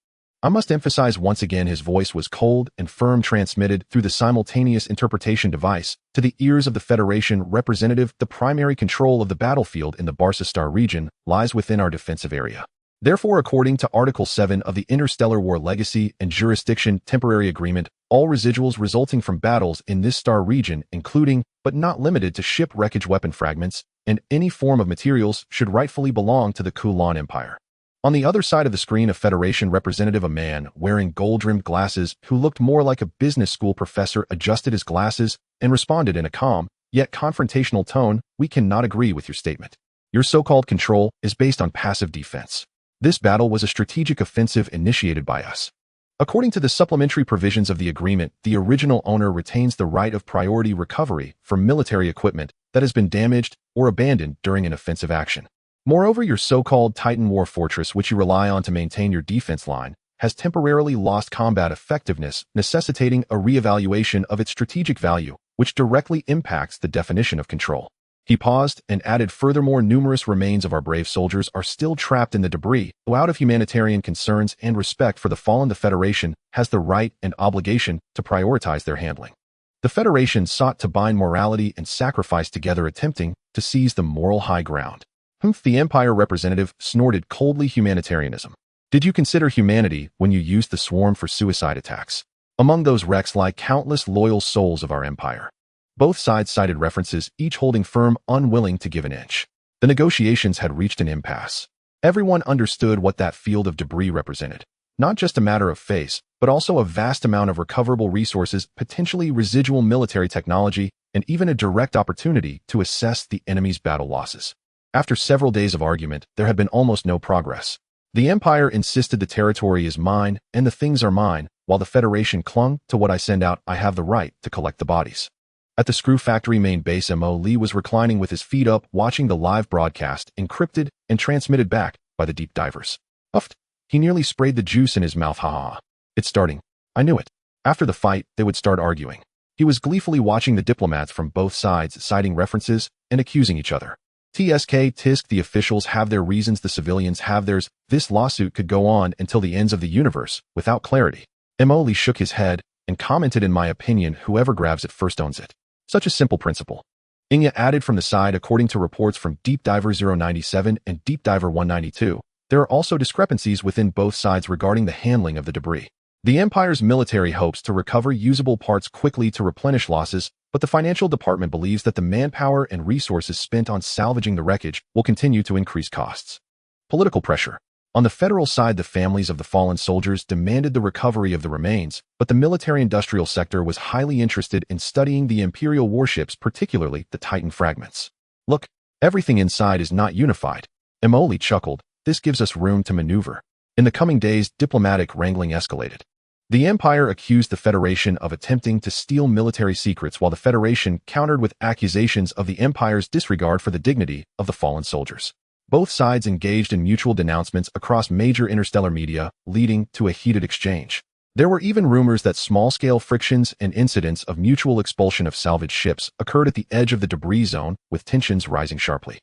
Speaker 1: I must emphasize once again his voice was cold and firm, transmitted through the simultaneous interpretation device to the ears of the Federation representative. The primary control of the battlefield in the Barca Star region lies within our defensive area. Therefore, according to Article 7 of the Interstellar War Legacy and Jurisdiction Temporary Agreement, all residuals resulting from battles in this star region, including, but not limited to ship wreckage, weapon fragments, and any form of materials, should rightfully belong to the Kulon Empire. On the other side of the screen, a Federation representative, a man wearing gold-rimmed glasses who looked more like a business school professor, adjusted his glasses and responded in a calm, yet confrontational tone, "We cannot agree with your statement. Your so-called control is based on passive defense. This battle was a strategic offensive initiated by us. According to the supplementary provisions of the agreement, the original owner retains the right of priority recovery for military equipment that has been damaged or abandoned during an offensive action. Moreover, your so-called Titan War Fortress, which you rely on to maintain your defense line, has temporarily lost combat effectiveness, necessitating a reevaluation of its strategic value, which directly impacts the definition of control." He paused and added, "Furthermore, numerous remains of our brave soldiers are still trapped in the debris, who out of humanitarian concerns and respect for the fallen, the Federation has the right and obligation to prioritize their handling." The Federation sought to bind morality and sacrifice together, attempting to seize the moral high ground. "Humph," the Empire representative snorted coldly. "Humanitarianism. Did you consider humanity when you used the swarm for suicide attacks? Among those wrecks lie countless loyal souls of our empire." Both sides cited references, each holding firm, unwilling to give an inch. The negotiations had reached an impasse. Everyone understood what that field of debris represented. Not just a matter of face, but also a vast amount of recoverable resources, potentially residual military technology, and even a direct opportunity to assess the enemy's battle losses. After several days of argument, there had been almost no progress. The Empire insisted the territory is mine and the things are mine, while the Federation clung to "What I send out, I have the right to collect the bodies." At the Screw Factory main base, Mo was reclining with his feet up, watching the live broadcast, encrypted and transmitted back by the deep divers. Uffed. He nearly sprayed the juice in his mouth. "Ha. It's starting. I knew it. After the fight, they would start arguing." He was gleefully watching the diplomats from both sides citing references and accusing each other. Tisk, the officials have their reasons, the civilians have theirs. This lawsuit could go on until the ends of the universe, without clarity. Mo shook his head and commented, "In my opinion, whoever grabs it first owns it. Such a simple principle." Xihe added from the side, "According to reports from Deep Diver 097 and Deep Diver 192, there are also discrepancies within both sides regarding the handling of the debris. The Empire's military hopes to recover usable parts quickly to replenish losses, but the financial department believes that the manpower and resources spent on salvaging the wreckage will continue to increase costs." Political pressure. On the federal side, the families of the fallen soldiers demanded the recovery of the remains, but the military-industrial sector was highly interested in studying the Imperial warships, particularly the Titan fragments. "Look, everything inside is not unified." Mo chuckled. "This gives us room to maneuver." In the coming days, diplomatic wrangling escalated. The Empire accused the Federation of attempting to steal military secrets, while the Federation countered with accusations of the Empire's disregard for the dignity of the fallen soldiers. Both sides engaged in mutual denouncements across major interstellar media, leading to a heated exchange. There were even rumors that small-scale frictions and incidents of mutual expulsion of salvaged ships occurred at the edge of the debris zone, with tensions rising sharply.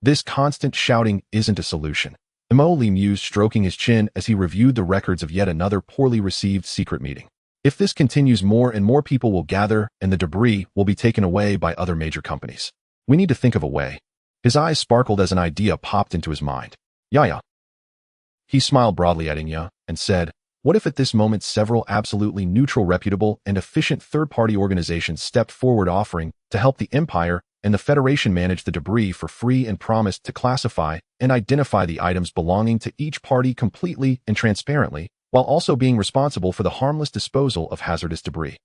Speaker 1: "This constant shouting isn't a solution," Mo mused, stroking his chin as he reviewed the records of yet another poorly received secret meeting. "If this continues, more and more people will gather, and the debris will be taken away by other major companies. We need to think of a way." His eyes sparkled as an idea popped into his mind. "Yeah." He smiled broadly at Xihe and said, "What if at this moment several absolutely neutral, reputable, and efficient third-party organizations stepped forward, offering to help the Empire and the Federation manage the debris for free, and promised to classify and identify the items belonging to each party completely and transparently, while also being responsible for the harmless disposal of hazardous debris?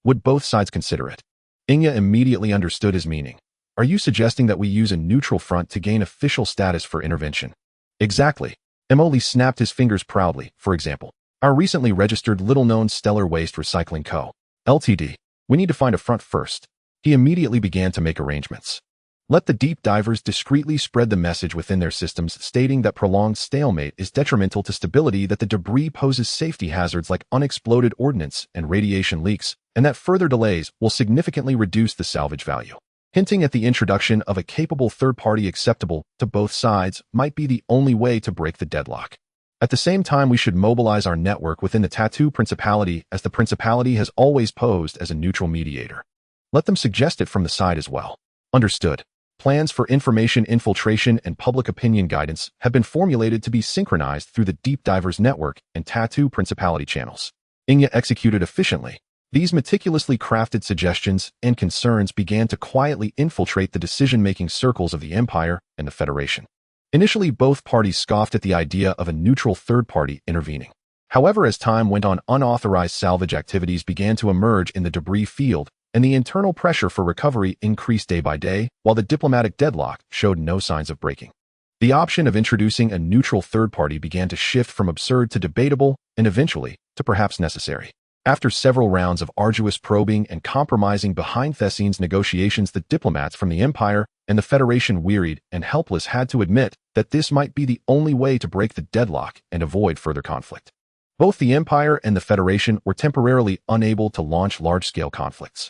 Speaker 1: Would both sides consider it?" Xihe immediately understood his meaning. Are you suggesting that we use a neutral front to gain official status for intervention? Exactly. Emoli snapped his fingers proudly. For example, our recently registered little-known Stellar Waste Recycling Co. Ltd. We need to find a front first. He immediately began to make arrangements. Let the deep divers discreetly spread the message within their systems stating that prolonged stalemate is detrimental to stability, that the debris poses safety hazards like unexploded ordnance and radiation leaks, and that further delays will significantly reduce the salvage value. Hinting at the introduction of a capable third party acceptable to both sides might be the only way to break the deadlock. At the same time, we should mobilize our network within the Tattoo Principality, as the Principality has always posed as a neutral mediator. Let them suggest it from the side as well. Understood. Plans for information infiltration and public opinion guidance have been formulated to be synchronized through the Deep Divers Network and Tattoo Principality channels. Xihe executed efficiently. These meticulously crafted suggestions and concerns began to quietly infiltrate the decision-making circles of the Empire and the Federation. Initially, both parties scoffed at the idea of a neutral third party intervening. However, as time went on, unauthorized salvage activities began to emerge in the debris field, and the internal pressure for recovery increased day by day, while the diplomatic deadlock showed no signs of breaking. The option of introducing a neutral third party began to shift from absurd to debatable, and eventually to perhaps necessary. After several rounds of arduous probing and compromising behind the scenes negotiations, the diplomats from the Empire and the Federation, wearied and helpless, had to admit that this might be the only way to break the deadlock and avoid further conflict. Both the Empire and the Federation were temporarily unable to launch large-scale conflicts.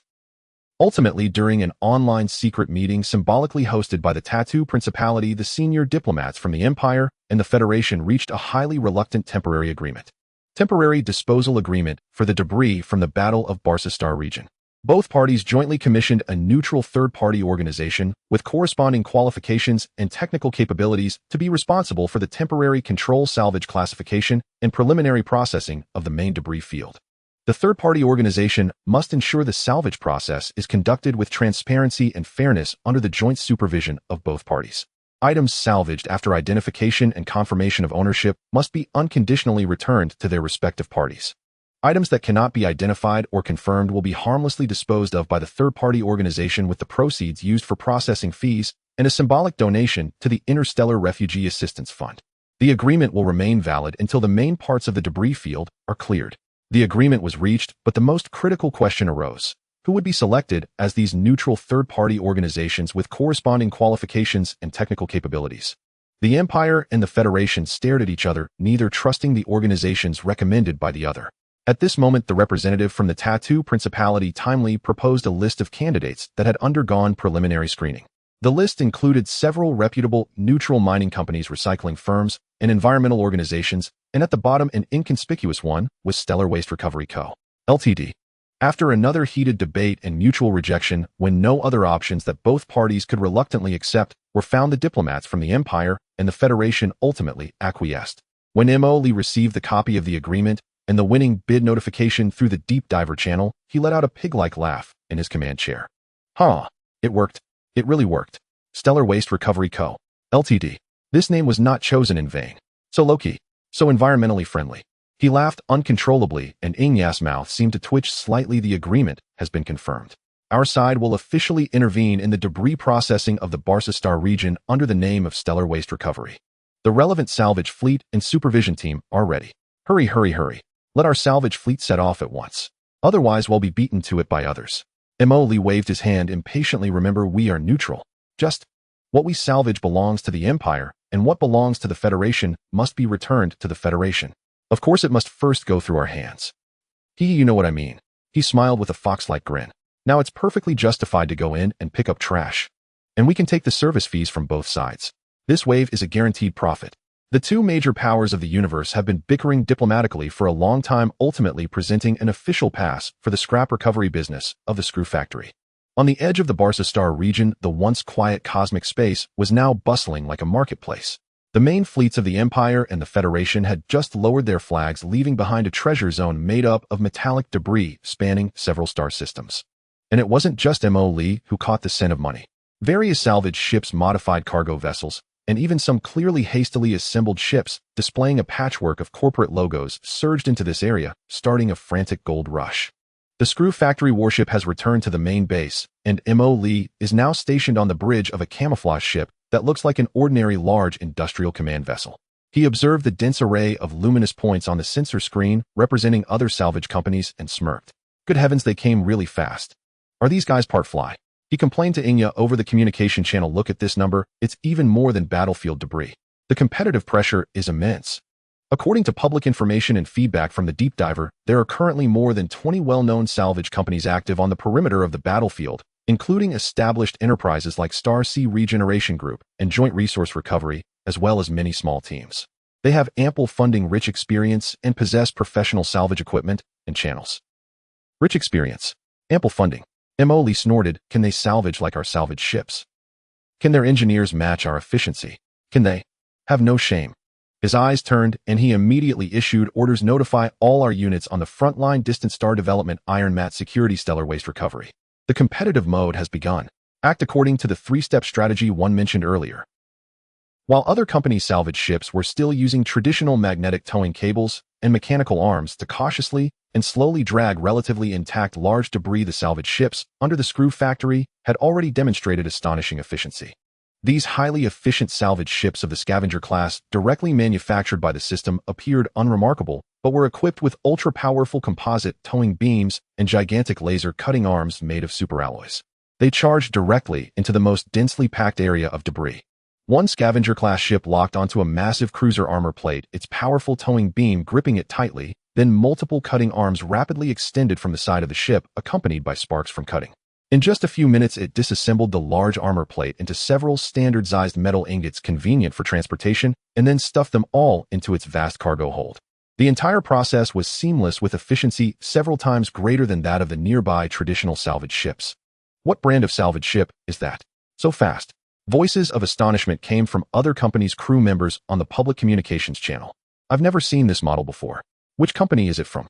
Speaker 1: Ultimately, during an online secret meeting symbolically hosted by the Tattoo Principality, the senior diplomats from the Empire and the Federation reached a highly reluctant temporary disposal agreement for the debris from the Battle of Barsastar region. Both parties jointly commissioned a neutral third-party organization with corresponding qualifications and technical capabilities to be responsible for the temporary control, salvage, classification, and preliminary processing of the main debris field. The third-party organization must ensure the salvage process is conducted with transparency and fairness under the joint supervision of both parties. Items salvaged after identification and confirmation of ownership must be unconditionally returned to their respective parties. Items that cannot be identified or confirmed will be harmlessly disposed of by the third-party organization, with the proceeds used for processing fees and a symbolic donation to the Interstellar Refugee Assistance Fund. The agreement will remain valid until the main parts of the debris field are cleared. The agreement was reached, but the most critical question arose. Who would be selected as these neutral third-party organizations with corresponding qualifications and technical capabilities? The Empire and the Federation stared at each other, neither trusting the organizations recommended by the other. At this moment, the representative from the Tattoo Principality timely proposed a list of candidates that had undergone preliminary screening. The list included several reputable neutral mining companies, recycling firms, and environmental organizations, and at the bottom, an inconspicuous one was Stellar Waste Recovery Co. Ltd. After another heated debate and mutual rejection, when no other options that both parties could reluctantly accept were found, the diplomats from the Empire and the Federation ultimately acquiesced. When Emoli received the copy of the agreement and the winning bid notification through the Deep Diver channel, he let out a pig-like laugh in his command chair. It worked. It really worked. Stellar Waste Recovery Co. Ltd. This name was not chosen in vain. So low-key, so environmentally friendly. He laughed uncontrollably, and Xihe's mouth seemed to twitch slightly. The agreement has been confirmed. Our side will officially intervene in the debris processing of the Barsastar region under the name of Stellar Waste Recovery. The relevant salvage fleet and supervision team are ready. Hurry, hurry, hurry. Let our salvage fleet set off at once. Otherwise, we'll be beaten to it by others. Emoli waved his hand impatiently. Remember, we are neutral. Just what we salvage belongs to the Empire, and what belongs to the Federation must be returned to the Federation. Of course, it must first go through our hands. You know what I mean. He smiled with a fox-like grin. Now it's perfectly justified to go in and pick up trash. And we can take the service fees from both sides. This wave is a guaranteed profit. The two major powers of the universe have been bickering diplomatically for a long time, ultimately presenting an official pass for the scrap recovery business of the Screw Factory. On the edge of the Barsastar region, the once quiet cosmic space was now bustling like a marketplace. The main fleets of the Empire and the Federation had just lowered their flags, leaving behind a treasure zone made up of metallic debris spanning several star systems. And it wasn't just Emoli who caught the scent of money. Various salvage ships, modified cargo vessels, and even some clearly hastily assembled ships displaying a patchwork of corporate logos surged into this area, starting a frantic gold rush. The Screw Factory warship has returned to the main base, and Mo Lee is now stationed on the bridge of a camouflage ship that looks like an ordinary large industrial command vessel. He observed the dense array of luminous points on the sensor screen representing other salvage companies and smirked. Good heavens, they came really fast. Are these guys part fly? He complained to Xianxia over the communication channel. Look at this number, it's even more than battlefield debris. The competitive pressure is immense. According to public information and feedback from the deep diver, there are currently more than 20 well-known salvage companies active on the perimeter of the battlefield, including established enterprises like Starship Regeneration Group and Joint Resource Recovery, as well as many small teams. They have ample funding, rich experience, and possess professional salvage equipment and channels. Rich experience, ample funding. Mo Lee snorted. Can they salvage like our salvage ships? Can their engineers match our efficiency? Can they? Have no shame. His eyes turned, and he immediately issued orders: notify all our units on the front line, distant star development, iron mat security, stellar waste recovery. The competitive mode has begun. Act according to the three-step strategy one mentioned earlier. While other companies' salvage ships were still using traditional magnetic towing cables and mechanical arms to cautiously and slowly drag relatively intact large debris, the salvage ships under the Screw Factory had already demonstrated astonishing efficiency. These highly efficient salvage ships of the Scavenger class, directly manufactured by the system, appeared unremarkable, but were equipped with ultra-powerful composite towing beams and gigantic laser-cutting arms made of superalloys. They charged directly into the most densely packed area of debris. One Scavenger-class ship locked onto a massive cruiser armor plate, its powerful towing beam gripping it tightly, then multiple cutting arms rapidly extended from the side of the ship, accompanied by sparks from cutting. In just a few minutes, it disassembled the large armor plate into several standard-sized metal ingots convenient for transportation, and then stuffed them all into its vast cargo hold. The entire process was seamless, with efficiency several times greater than that of the nearby traditional salvage ships. What brand of salvage ship is that? So fast. Voices of astonishment came from other companies' crew members on the public communications channel. I've never seen this model before. Which company is it from?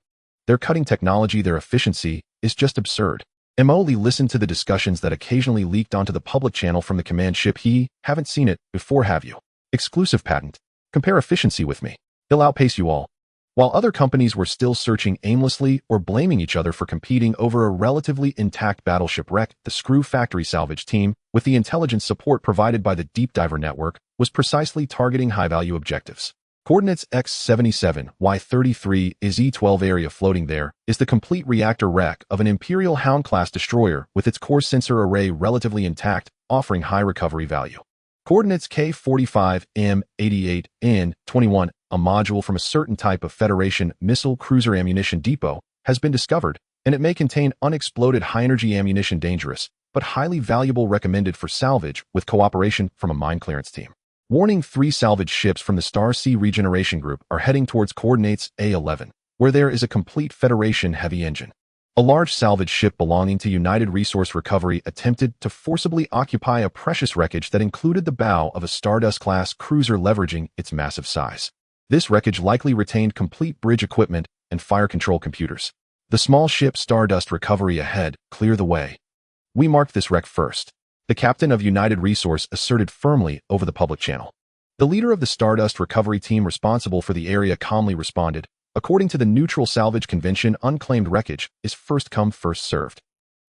Speaker 1: Their cutting technology, their efficiency, is just absurd. Mo Lee listened to the discussions that occasionally leaked onto the public channel from the command ship. He, haven't seen it before, have you? Exclusive patent. Compare efficiency with me. He'll outpace you all. While other companies were still searching aimlessly or blaming each other for competing over a relatively intact battleship wreck, the Screw Factory salvage team, with the intelligence support provided by the deep diver network, was precisely targeting high-value objectives. Coordinates X77, Y33 is E12 area. Floating there is the complete reactor wreck of an Imperial Hound-class destroyer with its core sensor array relatively intact, offering high recovery value. Coordinates K45, M88, N21, a module from a certain type of Federation missile cruiser ammunition depot, has been discovered, and it may contain unexploded high-energy ammunition, dangerous, but highly valuable, recommended for salvage with cooperation from a mine clearance team. Warning: 3 salvage ships from the Starship Regeneration Group are heading towards coordinates A11, where there is a complete Federation heavy engine. A large salvage ship belonging to United Resource Recovery attempted to forcibly occupy a precious wreckage that included the bow of a Stardust-class cruiser, leveraging its massive size. This wreckage likely retained complete bridge equipment and fire control computers. The small ship Stardust Recovery ahead, clear the way. We marked this wreck first. The captain of United Resource asserted firmly over the public channel. The leader of the Stardust Recovery team responsible for the area calmly responded, according to the neutral salvage convention, unclaimed wreckage is first come, first served.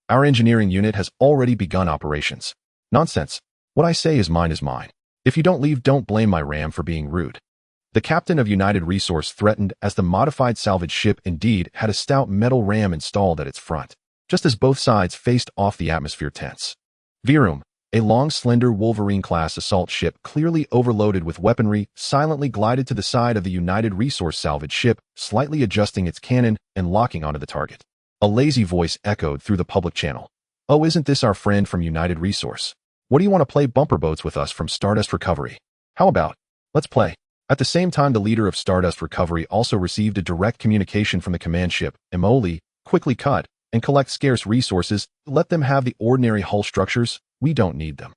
Speaker 1: Our engineering unit has already begun operations. Nonsense. What I say is mine is mine. If you don't leave, don't blame my ram for being rude. The captain of United Resource threatened, as the modified salvage ship indeed had a stout metal ram installed at its front, just as both sides faced off the atmosphere tense. Virum, a long, slender Wolverine-class assault ship clearly overloaded with weaponry, silently glided to the side of the United Resource salvage ship, slightly adjusting its cannon and locking onto the target. A lazy voice echoed through the public channel. Oh, isn't this our friend from United Resource? What do you want to play bumper boats with us from Stardust Recovery? How about, let's play. At the same time, the leader of Stardust Recovery also received a direct communication from the command ship. Mo Lee, quickly cut and collect scarce resources. Let them have the ordinary hull structures. We don't need them.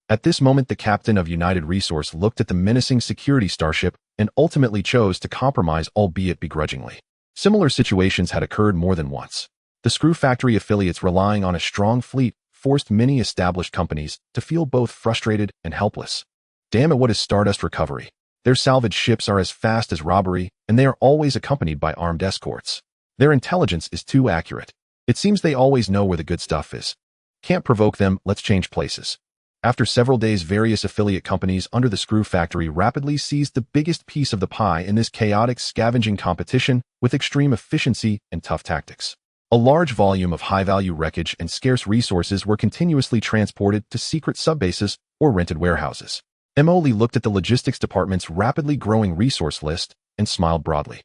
Speaker 1: At this moment, the captain of United Resource looked at the menacing security starship and ultimately chose to compromise, albeit begrudgingly. Similar situations had occurred more than once. The Screw Factory affiliates, relying on a strong fleet, forced many established companies to feel both frustrated and helpless. Damn it, what is Stardust Recovery? Their salvage ships are as fast as robbery, and they are always accompanied by armed escorts. Their intelligence is too accurate. It seems they always know where the good stuff is. Can't provoke them, let's change places. After several days, various affiliate companies under the Screw Factory rapidly seized the biggest piece of the pie in this chaotic scavenging competition with extreme efficiency and tough tactics. A large volume of high-value wreckage and scarce resources were continuously transported to secret subbases or rented warehouses. Emily looked at the logistics department's rapidly growing resource list and smiled broadly.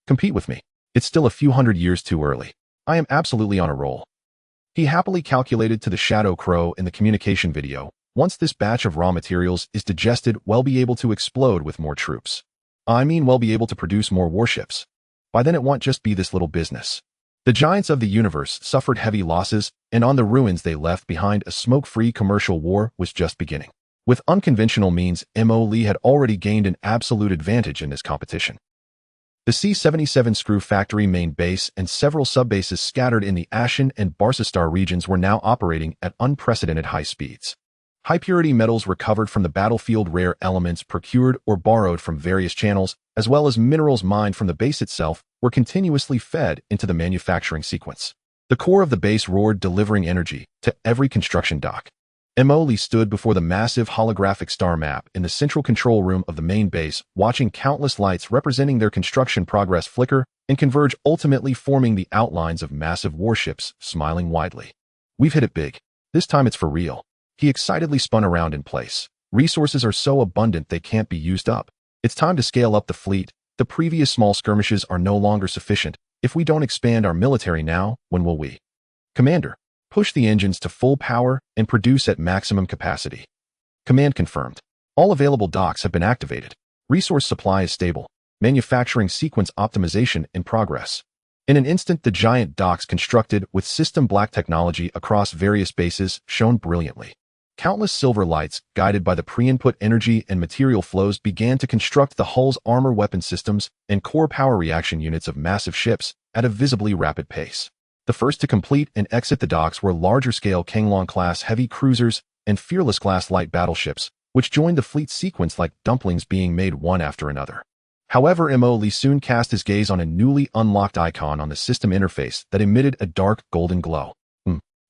Speaker 1: Compete with me. It's still a few hundred years too early. I am absolutely on a roll. He happily calculated to the Shadow Crow in the communication video. Once this batch of raw materials is digested, we'll be able to explode with more troops. We'll be able to produce more warships. By then it won't just be this little business. The giants of the universe suffered heavy losses, and on the ruins they left behind, a smoke-free commercial war was just beginning. With unconventional means, Mo-Li had already gained an absolute advantage in this competition. The C-77 Screw Factory main base and several subbases scattered in the Ashen and Barsastar regions were now operating at unprecedented high speeds. High-purity metals recovered from the battlefield, rare elements procured or borrowed from various channels, as well as minerals mined from the base itself, were continuously fed into the manufacturing sequence. The core of the base roared, delivering energy to every construction dock. Emily stood before the massive holographic star map in the central control room of the main base, watching countless lights representing their construction progress flicker and converge, ultimately forming the outlines of massive warships, smiling widely. We've hit it big. This time it's for real. He excitedly spun around in place. Resources are so abundant they can't be used up. It's time to scale up the fleet. The previous small skirmishes are no longer sufficient. If we don't expand our military now, when will we? Commander, push the engines to full power and produce at maximum capacity. Command confirmed. All available docks have been activated. Resource supply is stable. Manufacturing sequence optimization in progress. In an instant, the giant docks constructed with System Black technology across various bases shone brilliantly. Countless silver lights, guided by the pre-input energy and material flows, began to construct the hull's armor weapon systems and core power reaction units of massive ships at a visibly rapid pace. The first to complete and exit the docks were larger-scale Kanglong-class heavy cruisers and Fearless-class light battleships, which joined the fleet sequence like dumplings being made one after another. However, Mo-Li soon cast his gaze on a newly unlocked icon on the system interface that emitted a dark golden glow.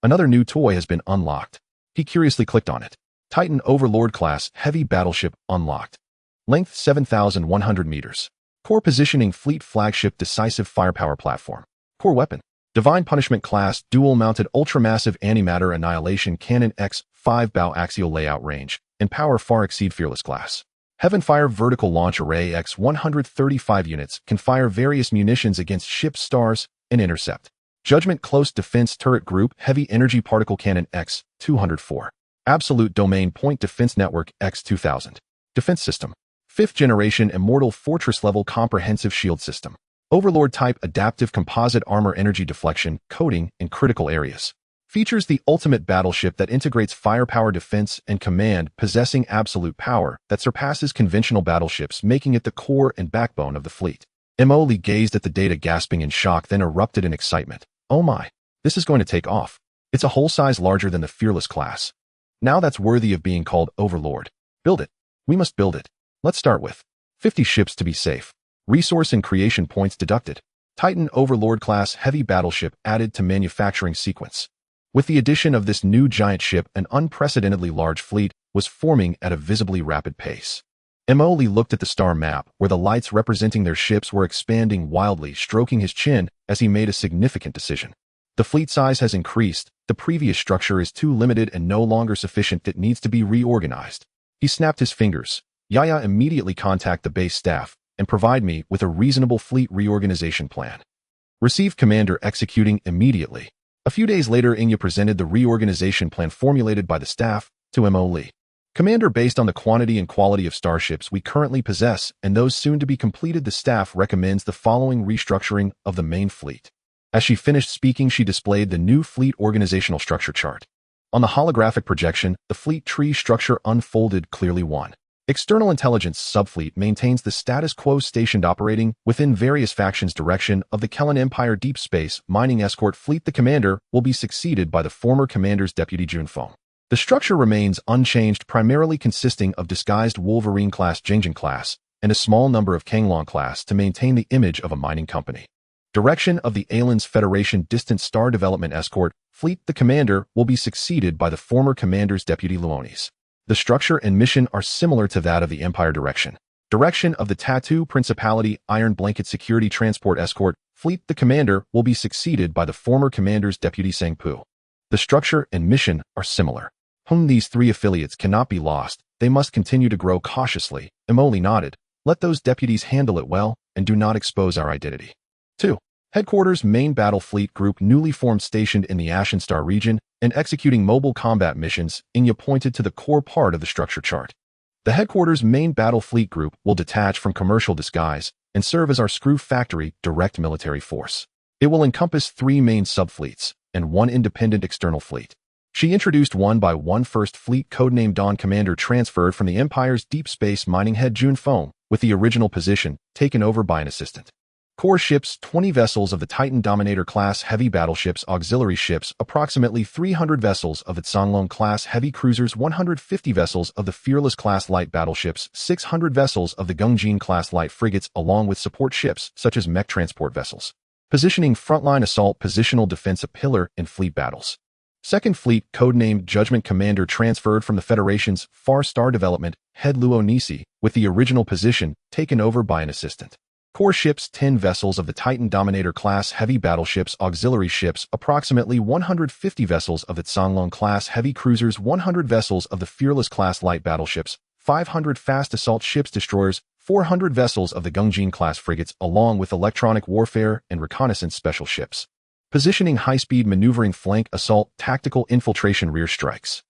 Speaker 1: Another new toy has been unlocked. He curiously clicked on it. Titan Overlord-class heavy battleship unlocked. Length 7,100 meters. Core positioning, fleet flagship, decisive firepower platform. Core weapon. Divine Punishment class, dual-mounted ultramassive antimatter annihilation cannon, X5 bow axial layout range, and power far exceed Fearless class. Heavenfire vertical launch array, X135 units, can fire various munitions against ships, stars, and intercept. Judgment close defense turret group, heavy energy particle cannon, X204. Absolute domain point defense network, X2000. Defense system. 5th generation Immortal fortress level comprehensive shield system. Overlord type adaptive composite armor, energy deflection, coating in critical areas. Features the ultimate battleship that integrates firepower, defense, and command, possessing absolute power that surpasses conventional battleships, making it the core and backbone of the fleet. Mo-Li gazed at the data, gasping in shock, then erupted in excitement. Oh my, this is going to take off. It's a whole size larger than the Fearless class. Now that's worthy of being called Overlord. Build it. We must build it. Let's start with 50 ships to be safe. Resource and creation points deducted. Titan Overlord class heavy battleship added to manufacturing sequence. With the addition of this new giant ship, an unprecedentedly large fleet was forming at a visibly rapid pace. Mo-Li looked at the star map, where the lights representing their ships were expanding wildly, stroking his chin as he made a significant decision. The fleet size has increased. The previous structure is too limited and no longer sufficient. It needs to be reorganized. He snapped his fingers. Yaya, immediately contact the base staff and provide me with a reasonable fleet reorganization plan. Received, Commander. Executing immediately. A few days later, Inya presented the reorganization plan formulated by the staff to Mo-Li. Commander, based on the quantity and quality of starships we currently possess and those soon to be completed, the staff recommends the following restructuring of the main fleet. As she finished speaking, she displayed the new fleet organizational structure chart. On the holographic projection, the fleet tree structure unfolded clearly. 1. External intelligence subfleet maintains the status quo, stationed operating within various factions direction of the Kellan Empire deep space mining escort fleet. The commander will be succeeded by the former commander's deputy Junfeng. The structure remains unchanged, primarily consisting of disguised Wolverine-class, Jingjing class, and a small number of Kanglong class to maintain the image of a mining company. Direction of the Aliens Federation Distant Star Development Escort Fleet. The commander will be succeeded by the former commander's deputy Luonis. The structure and mission are similar to that of the Empire Direction. Direction of the Tattoo Principality Iron Blanket Security Transport Escort Fleet. The commander will be succeeded by the former commander's deputy Sangpu. The structure and mission are similar. These three affiliates cannot be lost. They must continue to grow cautiously. Emoli nodded. Let those deputies handle it well, and do not expose our identity. 2. Headquarters Main Battle Fleet Group newly formed stationed in the Ashen Star region and executing mobile combat missions. Inya pointed to the core part of the structure chart. The Headquarters Main Battle Fleet Group will detach from commercial disguise and serve as our Screw Factory direct military force. It will encompass 3 main subfleets and 1 independent external fleet. She introduced 1x1 First Fleet codenamed Dawn Commander transferred from the Empire's deep space mining head Jun Feng, with the original position taken over by an assistant. Core ships 20 vessels of the Titan Dominator class heavy battleships auxiliary ships approximately 300 vessels of the Songlong class heavy cruisers 150 vessels of the Fearless class light battleships 600 vessels of the Gungjin class light frigates along with support ships such as mech transport vessels. Positioning frontline assault positional defense a pillar in fleet battles. Second Fleet codenamed Judgment Commander transferred from the Federation's Far Star Development head Luo Nisi with the original position taken over by an assistant. Core ships 10 vessels of the Titan Dominator class heavy battleships auxiliary ships approximately 150 vessels of the Songlong class heavy cruisers 100 vessels of the Fearless class light battleships 500 fast assault ships destroyers 400 vessels of the Gungjin class frigates along with electronic warfare and reconnaissance special ships. Positioning high-speed maneuvering flank assault tactical infiltration rear strikes.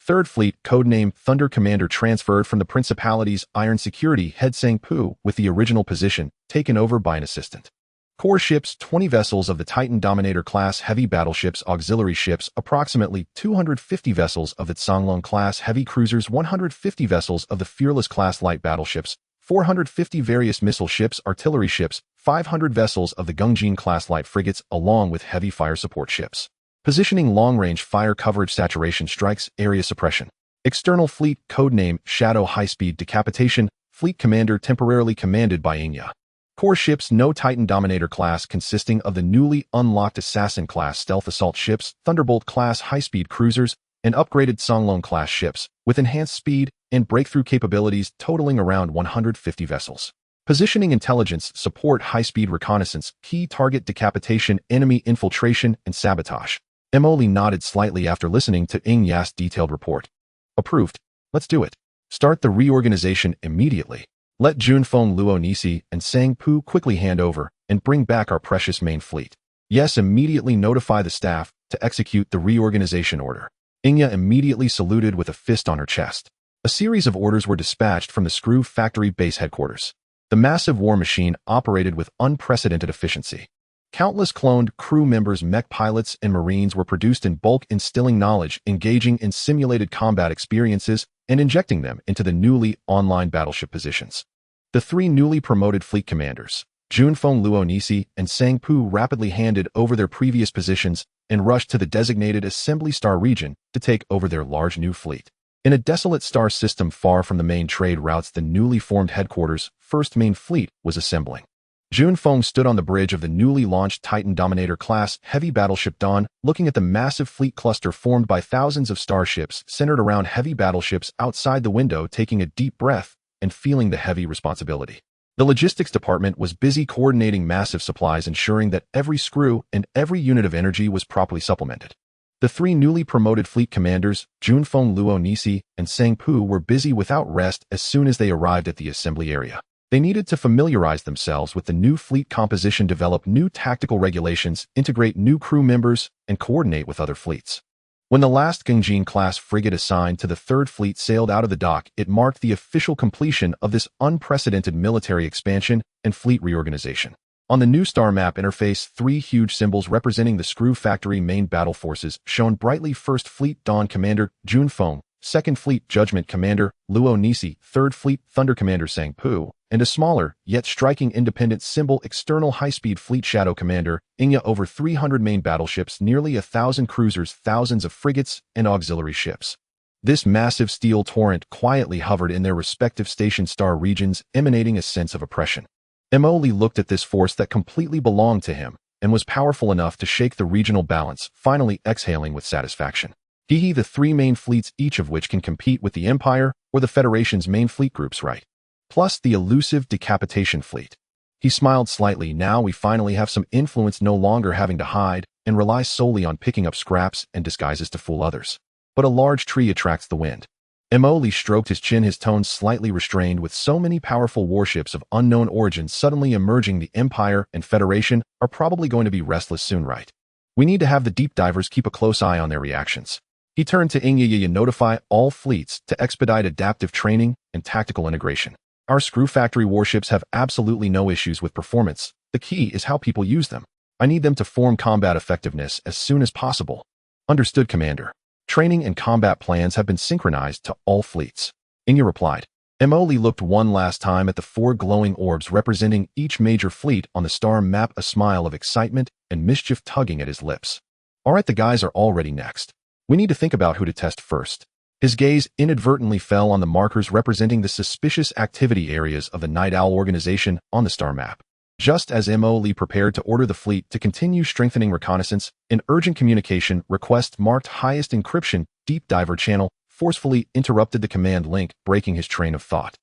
Speaker 1: Third Fleet codenamed Thunder Commander transferred from the Principality's Iron Security head Sangpu with the original position taken over by an assistant. Core ships 20 vessels of the Titan Dominator class heavy battleships auxiliary ships approximately 250 vessels of the Songlong class heavy cruisers 150 vessels of the Fearless class light battleships 450 various missile ships artillery ships 500 vessels of the Gungjin class light frigates along with heavy fire support ships. Positioning long-range fire coverage saturation strikes, area suppression. External Fleet codename Shadow High-Speed Decapitation Fleet Commander temporarily commanded by Inya. Core ships no Titan Dominator class consisting of the newly unlocked Assassin class stealth assault ships, Thunderbolt class high-speed cruisers, and upgraded Songlong class ships with enhanced speed and breakthrough capabilities totaling around 150 vessels. Positioning intelligence, support high-speed reconnaissance, key target decapitation, enemy infiltration, and sabotage. Emoli nodded slightly after listening to Ing Ya's detailed report. Approved. Let's do it. Start the reorganization immediately. Let Junfeng Luo Nisi and Sang Pu quickly hand over and bring back our precious main fleet. Yes, immediately notify the staff to execute the reorganization order. Inya immediately saluted with a fist on her chest. A series of orders were dispatched from the Screw Factory base headquarters. The massive war machine operated with unprecedented efficiency. Countless cloned crew members, mech pilots, and marines were produced in bulk, instilling knowledge, engaging in simulated combat experiences, and injecting them into the newly online battleship positions. The 3 newly promoted fleet commanders, Junfeng Luo Nisi and Sang Pu, rapidly handed over their previous positions and rushed to the designated Assembly Star region to take over their large new fleet. In a desolate star system far from the main trade routes, the newly formed headquarters, First Main Fleet, was assembling. Junfeng stood on the bridge of the newly launched Titan Dominator class heavy battleship Dawn, looking at the massive fleet cluster formed by thousands of starships centered around heavy battleships outside the window, taking a deep breath and feeling the heavy responsibility. The logistics department was busy coordinating massive supplies, ensuring that every screw and every unit of energy was properly supplemented. The 3 newly promoted fleet commanders, Junfeng Luo Nisi and Sang Pu, were busy without rest as soon as they arrived at the assembly area. They needed to familiarize themselves with the new fleet composition, develop new tactical regulations, integrate new crew members, and coordinate with other fleets. When the last Gungjin-class frigate assigned to the 3rd Fleet sailed out of the dock, it marked the official completion of this unprecedented military expansion and fleet reorganization. On the new star map interface, 3 huge symbols representing the Screw Factory main battle forces shone brightly: 1st Fleet Dawn Commander Junfeng, 2nd Fleet Judgment Commander Luo Nisi, 3rd Fleet Thunder Commander Sang Pu, and a smaller, yet striking independent symbol, External High-Speed Fleet Shadow Commander Inya. Over 300 main battleships, nearly 1,000 cruisers, thousands of frigates, and auxiliary ships. This massive steel torrent quietly hovered in their respective station star regions, emanating a sense of oppression. Emoli looked at this force that completely belonged to him and was powerful enough to shake the regional balance, finally exhaling with satisfaction. Xihe, the three main fleets, each of which can compete with the Empire or the Federation's main fleet groups, right? Plus the elusive decapitation fleet. He smiled slightly. Now we finally have some influence, no longer having to hide and rely solely on picking up scraps and disguises to fool others. But a large tree attracts the wind. Emoli stroked his chin, his tone slightly restrained. With so many powerful warships of unknown origin suddenly emerging, the Empire and Federation are probably going to be restless soon, right? We need to have the deep divers keep a close eye on their reactions. He turned to Xihe and notify all fleets to expedite adaptive training and tactical integration. Our Screw Factory warships have absolutely no issues with performance. The key is how people use them. I need them to form combat effectiveness as soon as possible. Understood, Commander. Training and combat plans have been synchronized to all fleets. Xihe replied. Emoli looked one last time at the four glowing orbs representing each major fleet on the star map, a smile of excitement and mischief tugging at his lips. All right, the guys are all ready. Next, we need to think about who to test first. His gaze inadvertently fell on the markers representing the suspicious activity areas of the Night Owl organization on the star map. Just as Emoli prepared to order the fleet to continue strengthening reconnaissance, an urgent communication request marked highest encryption deep diver channel forcefully interrupted the command link, breaking his train of thought.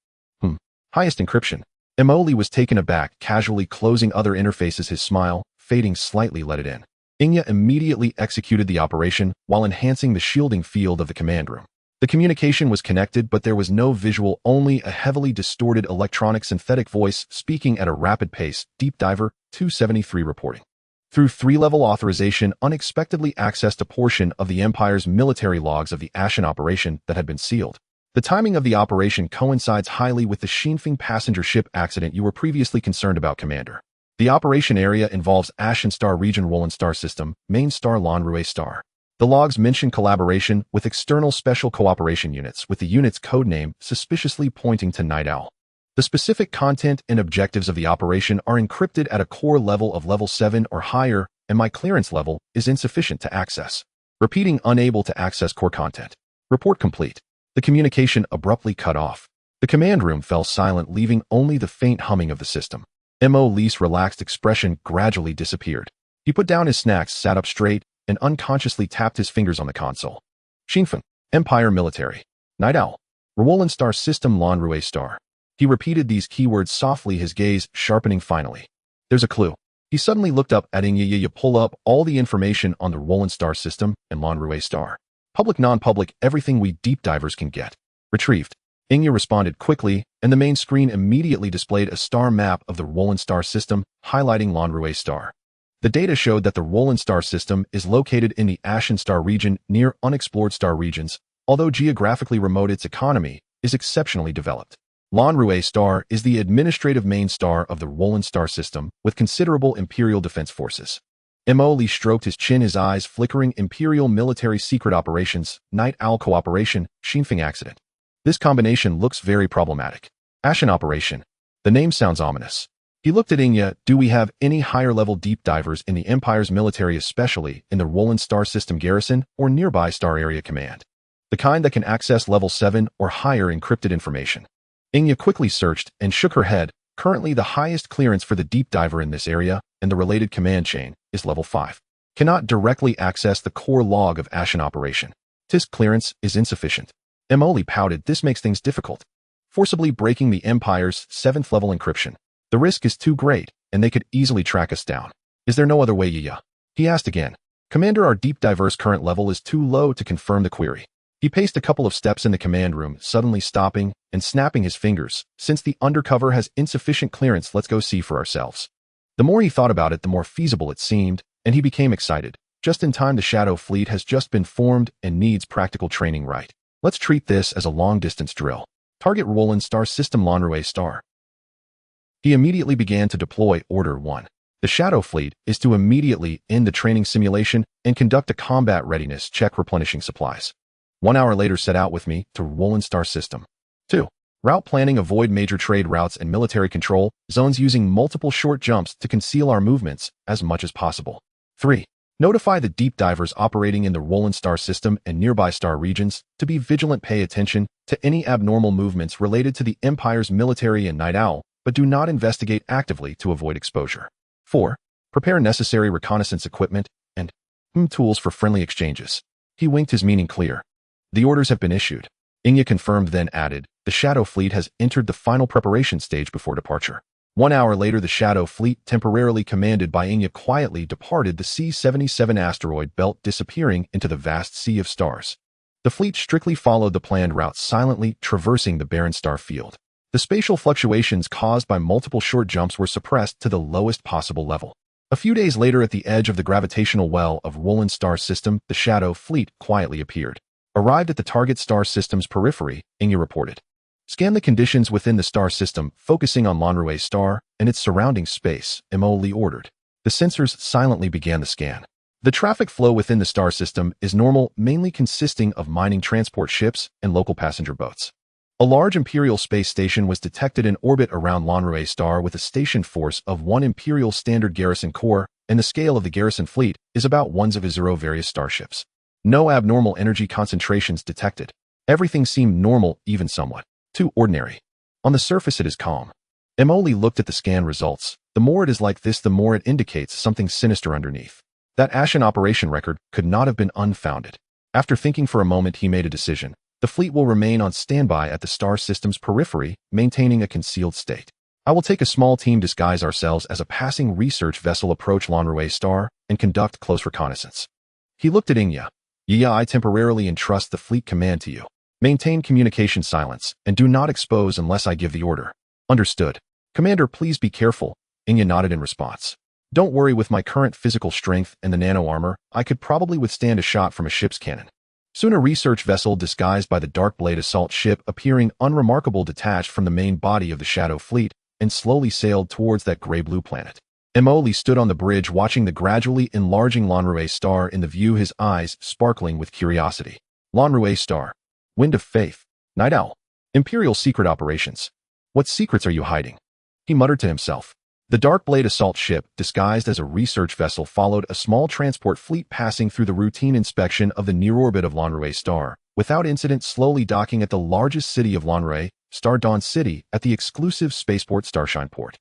Speaker 1: Highest encryption. Emoli was taken aback, casually closing other interfaces, his smile fading slightly, let it in. Xihe immediately executed the operation while enhancing the shielding field of the command room. The communication was connected, but there was no visual, only a heavily distorted electronic synthetic voice speaking at a rapid pace. Deep Diver 273 reporting. Through 3-level authorization, unexpectedly accessed a portion of the Empire's military logs of the Ashen operation that had been sealed. The timing of the operation coincides highly with the Xianxia passenger ship accident you were previously concerned about, Commander. The operation area involves Ashen Star Region, Roland Star System, Main Star, Lanrue Star. The logs mention collaboration with external special cooperation units, with the unit's codename suspiciously pointing to Night Owl. The specific content and objectives of the operation are encrypted at a core level of level 7 or higher, and my clearance level is insufficient to access. Repeating, unable to access core content. Report complete. The communication abruptly cut off. The command room fell silent, leaving only the faint humming of the system. Emoli's relaxed expression gradually disappeared. He put down his snacks, sat up straight, and unconsciously tapped his fingers on the console. Xianxia, Empire Military, Night Owl, Roland Star System, Lanrue Star. He repeated these keywords softly, his gaze sharpening finally. There's a clue. He suddenly looked up at Xihe. Pull up all the information on the Roland Star System and Lanrue Star. Public, non-public, everything we deep divers can get. Retrieved. Xihe responded quickly, and the main screen immediately displayed a star map of the Roland Star System, highlighting Lanrue Star. The data showed that the Roland Star System is located in the Ashen Star region near unexplored star regions. Although geographically remote, its economy is exceptionally developed. Lanrue Star is the administrative main star of the Roland Star System, with considerable Imperial Defense Forces. Emoli stroked his chin, his eyes flickering. Imperial military secret operations, Night Owl cooperation, Xianxia accident. This combination looks very problematic. Ashen operation. The name sounds ominous. He looked at Xihe. Do we have any higher-level deep divers in the Empire's military, especially in the Roland Star System garrison or nearby Star Area Command? The kind that can access level 7 or higher encrypted information. Xihe quickly searched and shook her head. Currently, the highest clearance for the deep diver in this area and the related command chain is level 5. Cannot directly access the core log of Ashen operation. Tisk clearance is insufficient. Emoli pouted. This makes things difficult. Forcibly breaking the Empire's 7th level encryption. The risk is too great, and they could easily track us down. Is there no other way, Xihe? He asked again. Commander, our deep diver's current level is too low to confirm the query. He paced a couple of steps in the command room, suddenly stopping and snapping his fingers. Since the undercover has insufficient clearance, let's go see for ourselves. The more he thought about it, the more feasible it seemed, and he became excited. Just in time, the Shadow Fleet has just been formed and needs practical training, right? Let's treat this as a long-distance drill. Target Roland Star System, Lanrue Star. He immediately began to deploy Order 1. The Shadow Fleet is to immediately end the training simulation and conduct a combat readiness check, replenishing supplies. 1 hour later, set out with me to Roland Star System. 2. Route planning, avoid major trade routes and military control zones using multiple short jumps to conceal our movements as much as possible. 3. Notify the deep divers operating in the Roland Star System and nearby star regions to be vigilant, pay attention to any abnormal movements related to the Empire's military and Night Owl, but do not investigate actively to avoid exposure. 4. Prepare necessary reconnaissance equipment and tools for friendly exchanges. He winked, his meaning clear. The orders have been issued. Xihe confirmed, then added, the Shadow Fleet has entered the final preparation stage before departure. 1 hour later, the Shadow Fleet, temporarily commanded by Xihe, quietly departed the C-77 asteroid belt, disappearing into the vast sea of stars. The fleet strictly followed the planned route, silently traversing the barren star field. The spatial fluctuations caused by multiple short jumps were suppressed to the lowest possible level. A few days later, at the edge of the gravitational well of Roland star system, the Shadow Fleet quietly appeared. Arrived at the target star system's periphery, Xihe reported. Scan the conditions within the star system, focusing on Lanrue's star and its surrounding space, Li ordered. The sensors silently began the scan. The traffic flow within the star system is normal, mainly consisting of mining transport ships and local passenger boats. A large Imperial space station was detected in orbit around Lanrue's star with a station force of 1 Imperial standard garrison corps, and the scale of the garrison fleet is about 1/0 various starships. No abnormal energy concentrations detected. Everything seemed normal, even somewhat too ordinary. On the surface, it is calm. Li looked at the scan results. The more it is like this, the more it indicates something sinister underneath. That Ashen operation record could not have been unfounded. After thinking for a moment, he made a decision. The fleet will remain on standby at the star system's periphery, maintaining a concealed state. I will take a small team, disguise ourselves as a passing research vessel, approach Lanrue's star, and conduct close reconnaissance. He looked at Xihe. I temporarily entrust the fleet command to you. Maintain communication silence, and do not expose unless I give the order. Understood. Commander, please be careful. Xihe nodded in response. Don't worry, with my current physical strength and the nano armor, I could probably withstand a shot from a ship's cannon. Soon a research vessel disguised by the Darkblade assault ship, appearing unremarkable, detached from the main body of the Shadow Fleet and slowly sailed towards that gray-blue planet. Li stood on the bridge, watching the gradually enlarging Lanrue's star in the view, his eyes sparkling with curiosity. Lanrue's star. Wind of Faith. Night Owl. Imperial secret operations. What secrets are you hiding? He muttered to himself. The Darkblade assault ship, disguised as a research vessel, followed a small transport fleet, passing through the routine inspection of the near orbit of Lanrue's star, without incident, slowly docking at the largest city of Lanrue, Star Dawn City, at the exclusive spaceport Starshine Port.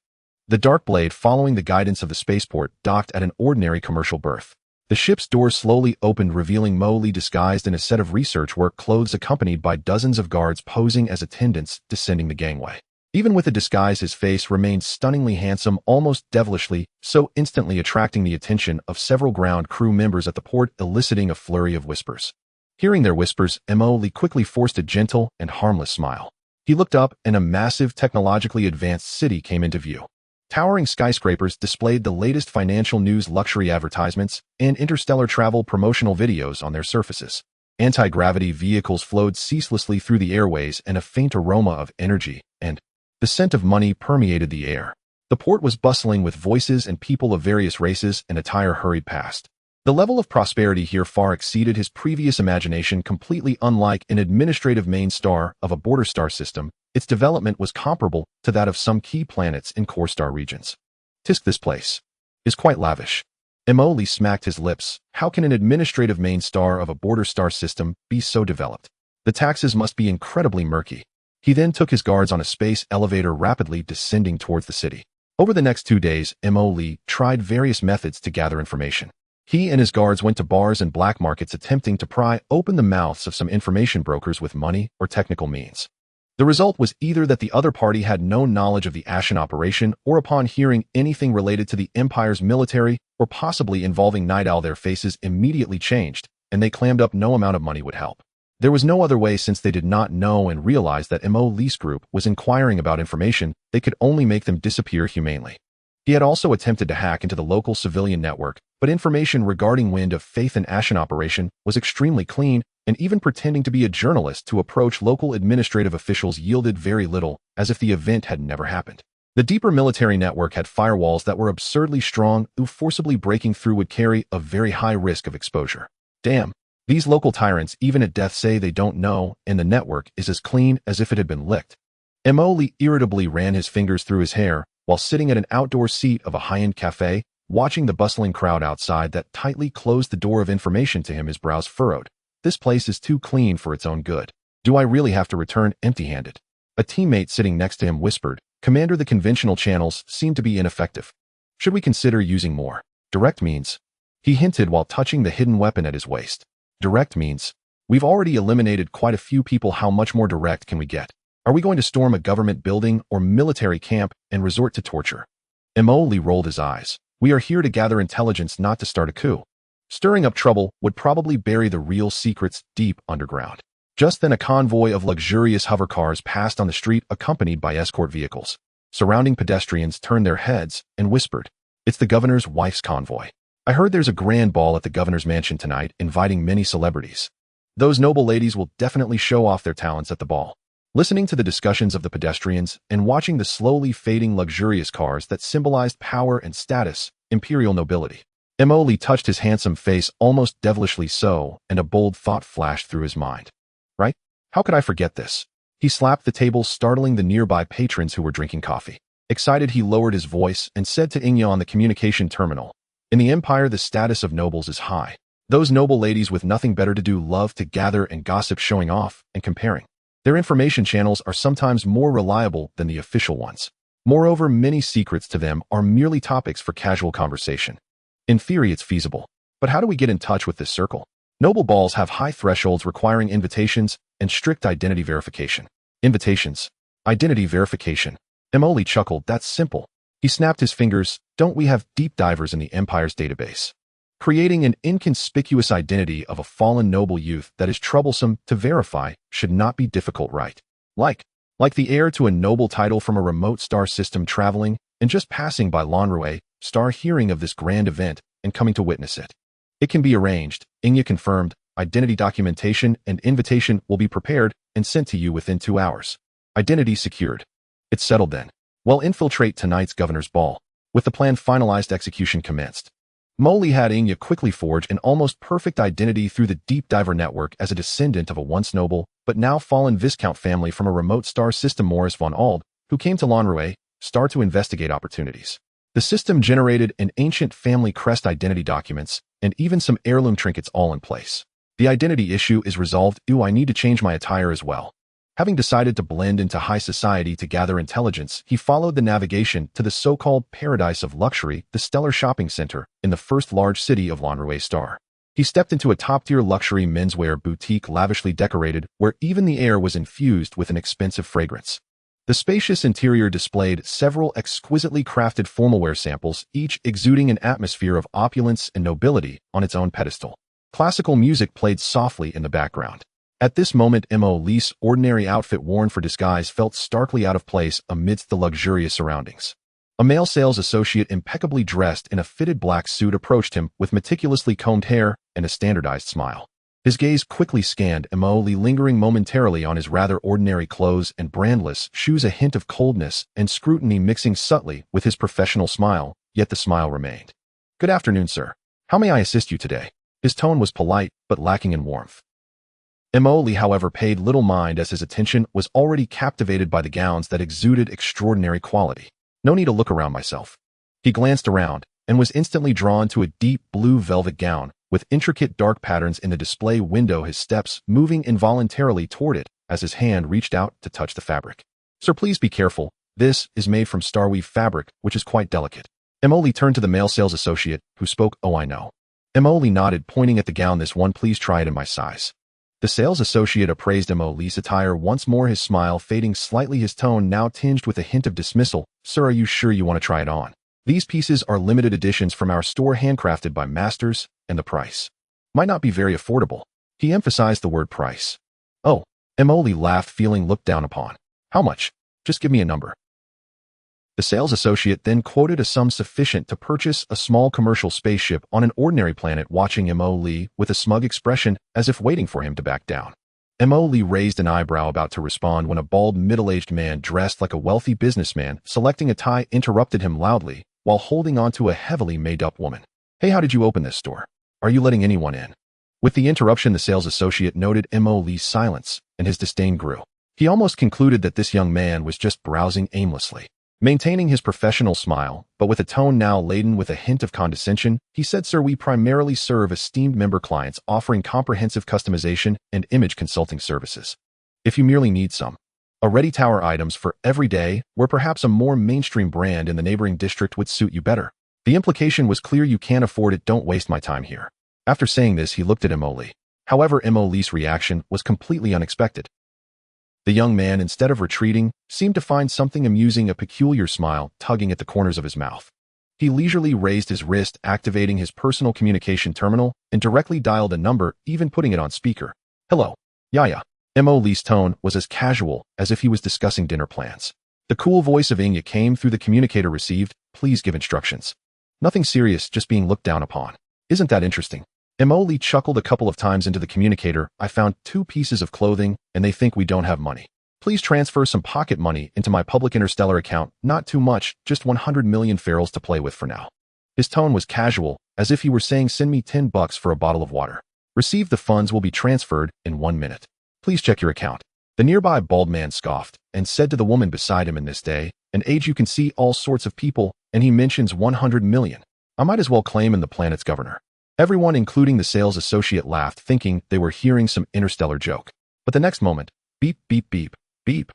Speaker 1: The Darkblade, following the guidance of the spaceport, docked at an ordinary commercial berth. The ship's doors slowly opened, revealing Li, disguised in a set of research work clothes, accompanied by dozens of guards posing as attendants, descending the gangway. Even with the disguise, his face remained stunningly handsome, almost devilishly, so, instantly attracting the attention of several ground crew members at the port, eliciting a flurry of whispers. Hearing their whispers, Li quickly forced a gentle and harmless smile. He looked up, and a massive, technologically advanced city came into view. Towering skyscrapers displayed the latest financial news, luxury advertisements, and interstellar travel promotional videos on their surfaces. Anti-gravity vehicles flowed ceaselessly through the airways, and a faint aroma of energy and the scent of money permeated the air. The port was bustling with voices, and people of various races and attire hurried past. The level of prosperity here far exceeded his previous imagination. Completely unlike an administrative main star of a border star system, its development was comparable to that of some key planets in core star regions. Tisk, this place is quite lavish. Li smacked his lips. How can an administrative main star of a border star system be so developed? The taxes must be incredibly murky. He then took his guards on a space elevator, rapidly descending towards the city. Over the next 2 days, Li tried various methods to gather information. He and his guards went to bars and black markets, attempting to pry open the mouths of some information brokers with money or technical means. The result was either that the other party had no knowledge of the Ashen operation, or upon hearing anything related to the Empire's military, or possibly involving Night Owl, their faces immediately changed, and they clammed up no amount of money would help. There was no other way, since they did not know and realized that Li's group was inquiring about information. They could only make them disappear humanely. He had also attempted to hack into the local civilian network, but information regarding Wind of Faith and Ashen operation was extremely clean, and even pretending to be a journalist to approach local administrative officials yielded very little, as if the event had never happened. The deeper military network had firewalls that were absurdly strong, who forcibly breaking through would carry a very high risk of exposure. Damn. These local tyrants, even at death, say they don't know, and the network is as clean as if it had been licked. Li irritably ran his fingers through his hair, while sitting at an outdoor seat of a high-end cafe, watching the bustling crowd outside that tightly closed the door of information to him. His brows furrowed. This place is too clean for its own good. Do I really have to return empty-handed? A teammate sitting next to him whispered, Commander, the conventional channels seem to be ineffective. Should we consider using more direct means? He hinted while touching the hidden weapon at his waist. Direct means? We've already eliminated quite a few people. How much more direct can we get? Are we going to storm a government building or military camp and resort to torture? Mo rolled his eyes. We are here to gather intelligence, not to start a coup. Stirring up trouble would probably bury the real secrets deep underground. Just then a convoy of luxurious hover cars passed on the street accompanied by escort vehicles. Surrounding pedestrians turned their heads and whispered, "It's the governor's wife's convoy. I heard there's a grand ball at the governor's mansion tonight, inviting many celebrities. Those noble ladies will definitely show off their talents at the ball." Listening to the discussions of the pedestrians and watching the slowly fading luxurious cars that symbolized power and status, imperial nobility, Mo touched his handsome face almost devilishly so, and a bold thought flashed through his mind. Right? How could I forget this? He slapped the table, startling the nearby patrons who were drinking coffee. Excited, he lowered his voice and said to Xihe on the communication terminal, "In the Empire, the status of nobles is high. Those noble ladies with nothing better to do love to gather and gossip, showing off and comparing. Their information channels are sometimes more reliable than the official ones. Moreover, many secrets to them are merely topics for casual conversation. In theory, it's feasible. But how do we get in touch with this circle? Noble balls have high thresholds requiring invitations and strict identity verification." Invitations. Identity verification. Mo chuckled. "That's simple." He snapped his fingers. "Don't we have deep divers in the Empire's database? Creating an inconspicuous identity of a fallen noble youth that is troublesome to verify should not be difficult, right? Like the heir to a noble title from a remote star system traveling and just passing by Lanrue star, hearing of this grand event and coming to witness it. It can be arranged," Xihe confirmed. "Identity documentation and invitation will be prepared and sent to you within 2 hours. Identity secured. It's settled then. Well, infiltrate tonight's governor's ball." With the plan finalized, execution commenced. Mo had Xihe quickly forge an almost perfect identity through the deep diver network as a descendant of a once noble but now fallen Viscount family from a remote star system, Morris von Ald, who came to Lanrue star to investigate opportunities. The system generated an ancient family crest, identity documents, and even some heirloom trinkets, all in place. The identity issue is resolved. I need to change my attire as well. Having decided to blend into high society to gather intelligence, he followed the navigation to the so-called paradise of luxury, the Stellar Shopping Center, in the first large city of Lanrue Star. He stepped into a top-tier luxury menswear boutique lavishly decorated, where even the air was infused with an expensive fragrance. The spacious interior displayed several exquisitely crafted formalwear samples, each exuding an atmosphere of opulence and nobility on its own pedestal. Classical music played softly in the background. At this moment, Mo's ordinary outfit worn for disguise felt starkly out of place amidst the luxurious surroundings. A male sales associate impeccably dressed in a fitted black suit approached him with meticulously combed hair and a standardized smile. His gaze quickly scanned Mo, lingering momentarily on his rather ordinary clothes and brandless shoes, a hint of coldness and scrutiny mixing subtly with his professional smile, yet the smile remained. "Good afternoon, sir. How may I assist you today?" His tone was polite, but lacking in warmth. Mo, however, paid little mind as his attention was already captivated by the gowns that exuded extraordinary quality. "No need to look around myself." He glanced around and was instantly drawn to a deep blue velvet gown with intricate dark patterns in the display window, his steps moving involuntarily toward it as his hand reached out to touch the fabric. "Sir, please be careful. This is made from starweave fabric, which is quite delicate." Mo turned to the male sales associate, who spoke. "Oh, I know." Mo nodded, pointing at the gown. "This one, please try it in my size." The sales associate appraised Mo's attire once more, his smile fading slightly, his tone now tinged with a hint of dismissal. "Sir, are you sure you want to try it on? These pieces are limited editions from our store, handcrafted by masters, and the price might not be very affordable." He emphasized the word price. "Oh," Mo laughed, feeling looked down upon. "How much? Just give me a number." The sales associate then quoted a sum sufficient to purchase a small commercial spaceship on an ordinary planet, watching Mo with a smug expression as if waiting for him to back down. Mo raised an eyebrow, about to respond, when a bald, middle-aged man dressed like a wealthy businessman selecting a tie interrupted him loudly while holding onto a heavily made-up woman. "Hey, how did you open this store? Are you letting anyone in?" With the interruption, the sales associate noted Mo's silence, and his disdain grew. He almost concluded that this young man was just browsing aimlessly. Maintaining his professional smile, but with a tone now laden with a hint of condescension, he said, "Sir, we primarily serve esteemed member clients, offering comprehensive customization and image consulting services. If you merely need some A ready tower items for every day, where perhaps a more mainstream brand in the neighboring district would suit you better. The implication was clear: you can't afford it, don't waste my time here. After saying this, he looked at Mo. However, Mo's reaction was completely unexpected. The young man, instead of retreating, seemed to find something amusing, a peculiar smile tugging at the corners of his mouth. He leisurely raised his wrist, activating his personal communication terminal, and directly dialed a number, even putting it on speaker. Hello. Yaya. Mo's tone was as casual as if he was discussing dinner plans. The cool voice of Xianxia came through the communicator received. Please give instructions. Nothing serious, just being looked down upon. Isn't that interesting? Mo chuckled a couple of times into the communicator. I found 2 pieces of clothing, and they think we don't have money. Please transfer some pocket money into my public interstellar account. Not too much, just 100 million ferals to play with for now. His tone was casual, as if he were saying send me $10 for a bottle of water. Receive the funds will be transferred in 1 minute. Please check your account. The nearby bald man scoffed and said to the woman beside him, in this day and age you can see all sorts of people, and he mentions 100 million. I might as well claim in the planet's governor. Everyone, including the sales associate, laughed, thinking they were hearing some interstellar joke. But the next moment, beep, beep, beep, beep.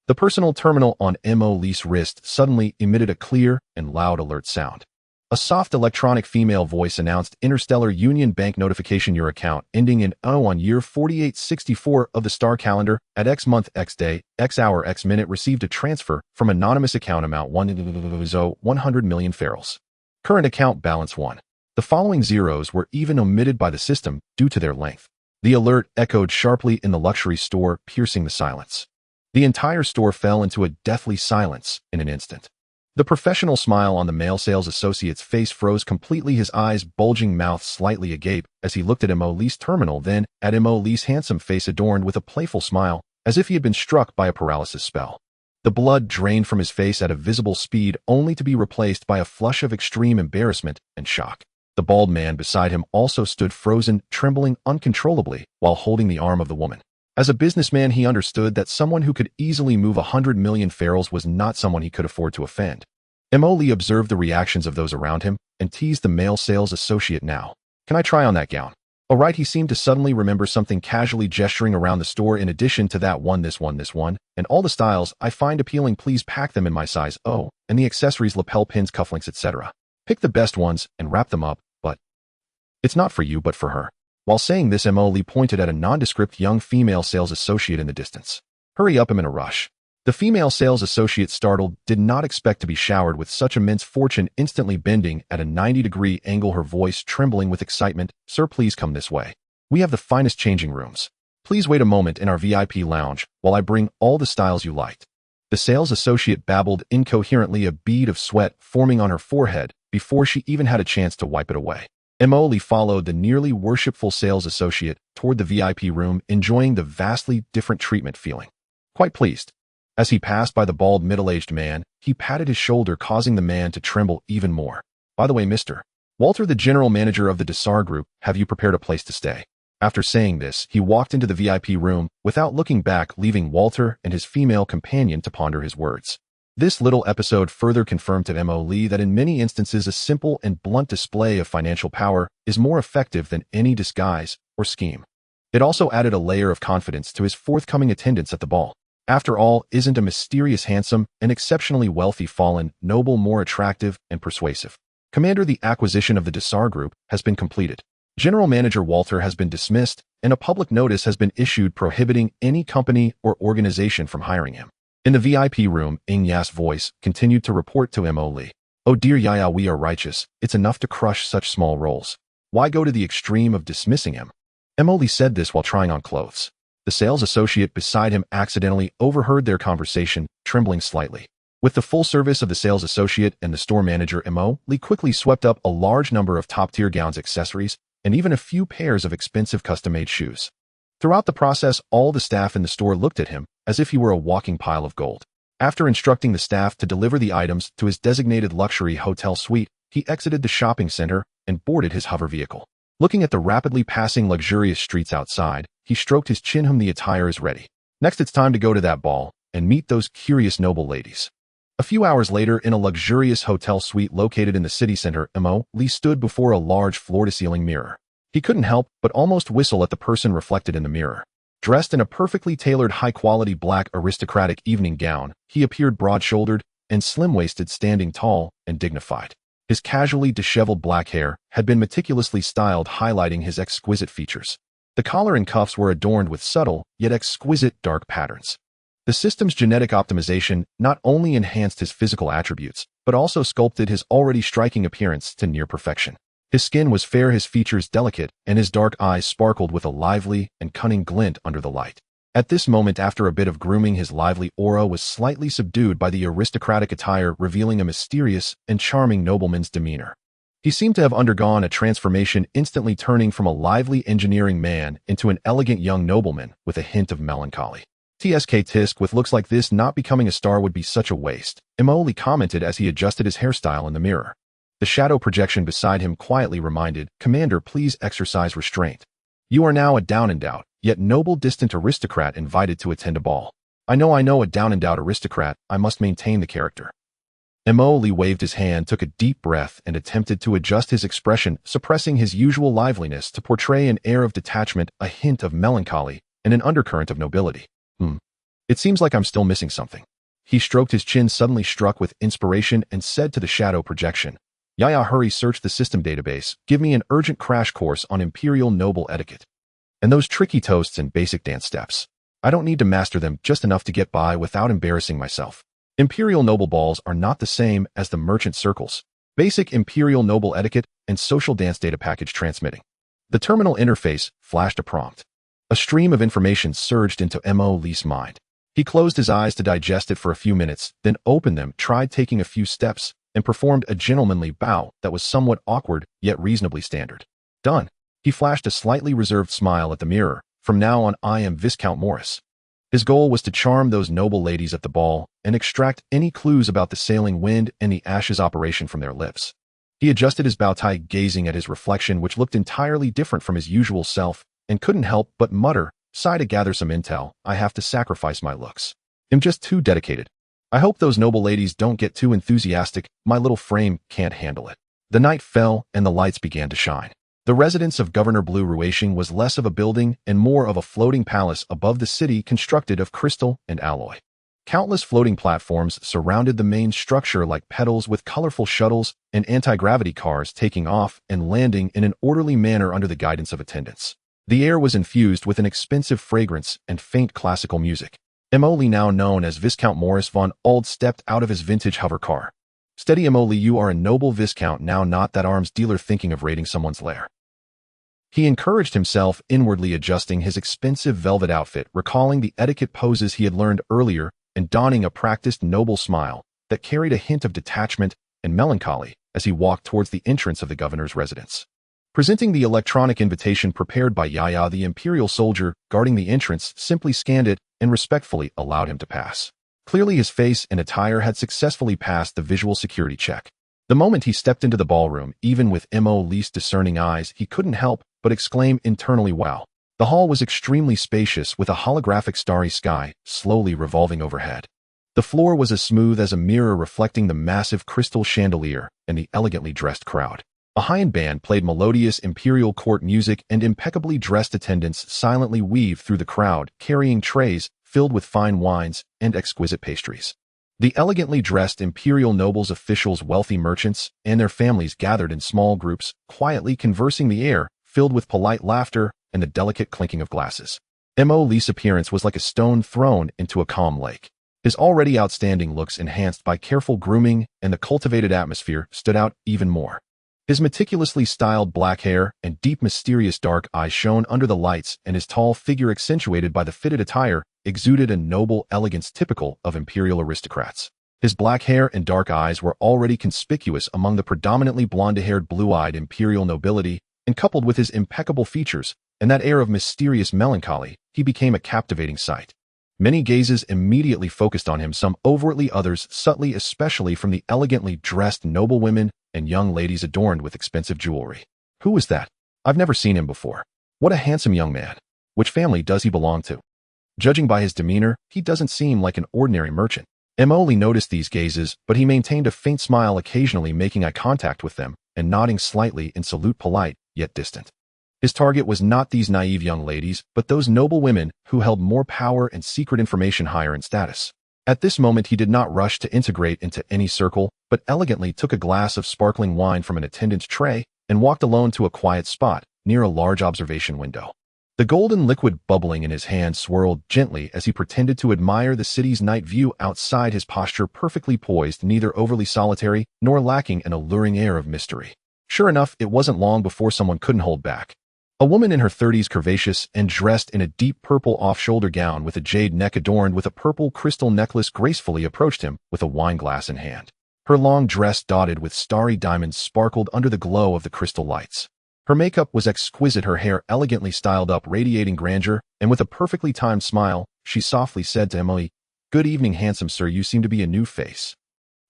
Speaker 1: The personal terminal on Mo's wrist suddenly emitted a clear and loud alert sound. A soft electronic female voice announced, Interstellar Union Bank notification, your account ending in O on year 4864 of the star calendar at X month X day X hour X minute received a transfer from anonymous account amount 100 million ferals. Current account balance 1. The following zeros were even omitted by the system due to their length. The alert echoed sharply in the luxury store, piercing the silence. The entire store fell into a deathly silence in an instant. The professional smile on the male sales associate's face froze completely, his eyes bulging, mouth slightly agape, as he looked at Mo's terminal, then at Mo's handsome face adorned with a playful smile, as if he had been struck by a paralysis spell. The blood drained from his face at a visible speed, only to be replaced by a flush of extreme embarrassment and shock. The bald man beside him also stood frozen, trembling uncontrollably while holding the arm of the woman. As a businessman, he understood that someone who could easily move 100 million ferals was not someone he could afford to offend. Mo observed the reactions of those around him and teased the male sales associate. Now, can I try on that gown? All right, he seemed to suddenly remember something, casually gesturing around the store. In addition to that one, this one, and all the styles I find appealing, please pack them in my size. Oh, and the accessories, lapel pins, cufflinks, etc. Pick the best ones and wrap them up, but it's not for you, but for her. While saying this, Mo pointed at a nondescript young female sales associate in the distance. Hurry up, I'm in a rush. The female sales associate, startled, did not expect to be showered with such immense fortune, instantly bending at a 90-degree angle, her voice trembling with excitement. Sir, please come this way. We have the finest changing rooms. Please wait a moment in our VIP lounge while I bring all the styles you liked. The sales associate babbled incoherently, a bead of sweat forming on her forehead before she even had a chance to wipe it away. Mo followed the nearly worshipful sales associate toward the VIP room, enjoying the vastly different treatment, feeling quite pleased. As he passed by the bald middle-aged man, he patted his shoulder, causing the man to tremble even more. By the way, Mr. Walter, the general manager of the Desar Group, have you prepared a place to stay? After saying this, he walked into the VIP room without looking back, leaving Walter and his female companion to ponder his words. This little episode further confirmed to Mo that in many instances a simple and blunt display of financial power is more effective than any disguise or scheme. It also added a layer of confidence to his forthcoming attendance at the ball. After all, isn't a mysterious, handsome, and exceptionally wealthy fallen noble more attractive and persuasive? Commander, the acquisition of the Desar Group has been completed. General Manager Walter has been dismissed, and a public notice has been issued prohibiting any company or organization from hiring him. In the VIP room, Xianxia's voice continued to report to Mo. Oh dear Yaya, we are righteous. It's enough to crush such small roles. Why go to the extreme of dismissing him? Mo said this while trying on clothes. The sales associate beside him accidentally overheard their conversation, trembling slightly. With the full service of the sales associate and the store manager, Mo quickly swept up a large number of top-tier gowns, accessories, and even a few pairs of expensive custom-made shoes. Throughout the process, all the staff in the store looked at him as if he were a walking pile of gold. After instructing the staff to deliver the items to his designated luxury hotel suite, he exited the shopping center and boarded his hover vehicle. Looking at the rapidly passing luxurious streets outside, he stroked his chin. The attire is ready. Next, it's time to go to that ball and meet those curious noble ladies. A few hours later, in a luxurious hotel suite located in the city center, Mo stood before a large floor-to-ceiling mirror. He couldn't help but almost whistle at the person reflected in the mirror. Dressed in a perfectly tailored high-quality black aristocratic evening gown, he appeared broad-shouldered and slim-waisted, standing tall and dignified. His casually disheveled black hair had been meticulously styled, highlighting his exquisite features. The collar and cuffs were adorned with subtle, yet exquisite dark patterns. The system's genetic optimization not only enhanced his physical attributes, but also sculpted his already striking appearance to near perfection. His skin was fair, his features delicate, and his dark eyes sparkled with a lively and cunning glint under the light. At this moment, after a bit of grooming, his lively aura was slightly subdued by the aristocratic attire, revealing a mysterious and charming nobleman's demeanor. He seemed to have undergone a transformation, instantly turning from a lively engineering man into an elegant young nobleman with a hint of melancholy. Tisk, with looks like this, not becoming a star would be such a waste, Imoli commented as he adjusted his hairstyle in the mirror. The shadow projection beside him quietly reminded, "Commander, please exercise restraint. You are now a down-and-out, yet noble distant aristocrat invited to attend a ball." I know, a down-and-out aristocrat. I must maintain the character." Imoli waved his hand, took a deep breath, and attempted to adjust his expression, suppressing his usual liveliness to portray an air of detachment, a hint of melancholy, and an undercurrent of nobility. It seems like I'm still missing something." He stroked his chin, suddenly struck with inspiration, and said to the shadow projection, "Yaya, hurry, search the system database. Give me an urgent crash course on imperial noble etiquette. And those tricky toasts and basic dance steps. I don't need to master them, just enough to get by without embarrassing myself. Imperial noble balls are not the same as the merchant circles. Basic imperial noble etiquette and social dance data package transmitting." The terminal interface flashed a prompt. A stream of information surged into Imoli's mind. He closed his eyes to digest it for a few minutes, then opened them, tried taking a few steps, and performed a gentlemanly bow that was somewhat awkward, yet reasonably standard. "Done." He flashed a slightly reserved smile at the mirror. "From now on, I am Viscount Morris." His goal was to charm those noble ladies at the ball and extract any clues about the sailing wind and the ashes operation from their lips. He adjusted his bow tie, gazing at his reflection, which looked entirely different from his usual self, and couldn't help but mutter, "Sigh to gather some intel. I have to sacrifice my looks. I'm just too dedicated. I hope those noble ladies don't get too enthusiastic. My little frame can't handle it." The night fell, and the lights began to shine. The residence of Governor Blue Ruation was less of a building and more of a floating palace above the city, constructed of crystal and alloy. Countless floating platforms surrounded the main structure like petals, with colorful shuttles and anti-gravity cars taking off and landing in an orderly manner under the guidance of attendants. The air was infused with an expensive fragrance and faint classical music. Imoli, now known as Viscount Morris von Ald, stepped out of his vintage hover car. "Steady, Imoli, you are a noble viscount now, not that arms dealer thinking of raiding someone's lair." He encouraged himself, inwardly adjusting his expensive velvet outfit, recalling the etiquette poses he had learned earlier, and donning a practiced noble smile that carried a hint of detachment and melancholy as he walked towards the entrance of the governor's residence. Presenting the electronic invitation prepared by Yaya, the imperial soldier guarding the entrance simply scanned it and respectfully allowed him to pass. Clearly his face and attire had successfully passed the visual security check. The moment he stepped into the ballroom, even with Imoli's discerning eyes, he couldn't help but exclaim internally, "Wow." The hall was extremely spacious, with a holographic starry sky slowly revolving overhead. The floor was as smooth as a mirror, reflecting the massive crystal chandelier and the elegantly dressed crowd. A high-end band played melodious imperial court music, and impeccably dressed attendants silently weaved through the crowd, carrying trays filled with fine wines and exquisite pastries. The elegantly dressed imperial nobles, officials, wealthy merchants, and their families gathered in small groups, quietly conversing, the air filled with polite laughter and the delicate clinking of glasses. Imoli's appearance was like a stone thrown into a calm lake. His already outstanding looks, enhanced by careful grooming and the cultivated atmosphere, stood out even more. His meticulously styled black hair and deep, mysterious dark eyes shone under the lights, and his tall figure, accentuated by the fitted attire, exuded a noble elegance typical of imperial aristocrats. His black hair and dark eyes were already conspicuous among the predominantly blonde-haired, blue-eyed imperial nobility, and coupled with his impeccable features and that air of mysterious melancholy, he became a captivating sight. Many gazes immediately focused on him, some overtly, others subtly, especially from the elegantly dressed noblewomen and young ladies adorned with expensive jewelry. "Who was that? I've never seen him before. What a handsome young man. Which family does he belong to? Judging by his demeanor, he doesn't seem like an ordinary merchant." Imoli noticed these gazes, but he maintained a faint smile, occasionally making eye contact with them and nodding slightly in salute, polite yet distant. His target was not these naive young ladies, but those noble women who held more power and secret information higher in status. At this moment, he did not rush to integrate into any circle, but elegantly took a glass of sparkling wine from an attendant's tray and walked alone to a quiet spot near a large observation window. The golden liquid bubbling in his hand swirled gently as he pretended to admire the city's night view outside, his posture perfectly poised, neither overly solitary nor lacking an alluring air of mystery. Sure enough, it wasn't long before someone couldn't hold back. A woman in her 30s, curvaceous and dressed in a deep purple off-shoulder gown with a jade neck adorned with a purple crystal necklace, gracefully approached him with a wine glass in hand. Her long dress, dotted with starry diamonds, sparkled under the glow of the crystal lights. Her makeup was exquisite, her hair elegantly styled up, radiating grandeur, and with a perfectly timed smile, she softly said to Emily, "Good evening, handsome sir, you seem to be a new face.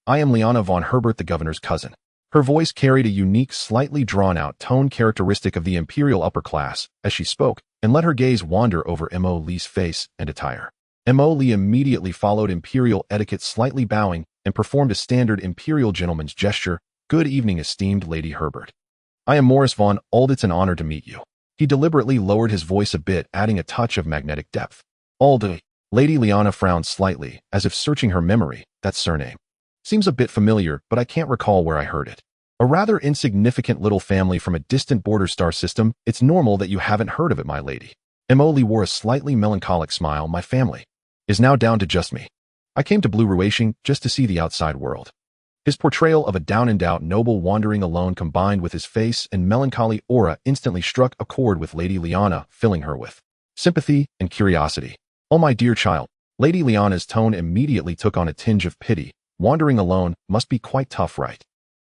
Speaker 1: I am Liana von Herbert, the governor's cousin." Her voice carried a unique, slightly drawn-out tone characteristic of the imperial upper class as she spoke, and let her gaze wander over Emily's face and attire. Emily immediately followed imperial etiquette, slightly bowing, and performed a standard imperial gentleman's gesture. "Good evening, esteemed Lady Herbert. I am Morris von Ald. It's an honor to meet you." He deliberately lowered his voice a bit, adding a touch of magnetic depth. "Ald." Lady Liana frowned slightly, as if searching her memory. "That surname seems a bit familiar, but I can't recall where I heard it. A rather insignificant little family from a distant border star system. It's normal that you haven't heard of it, my lady." Emily wore a slightly melancholic smile. "My family is now down to just me. I came to Revelation just to see the outside world." His portrayal of a down-and-out noble wandering alone, combined with his face and melancholy aura, instantly struck a chord with Lady Liana, filling her with sympathy and curiosity. "Oh, my dear child." Lady Liana's tone immediately took on a tinge of pity. "Wandering alone must be quite tough, right?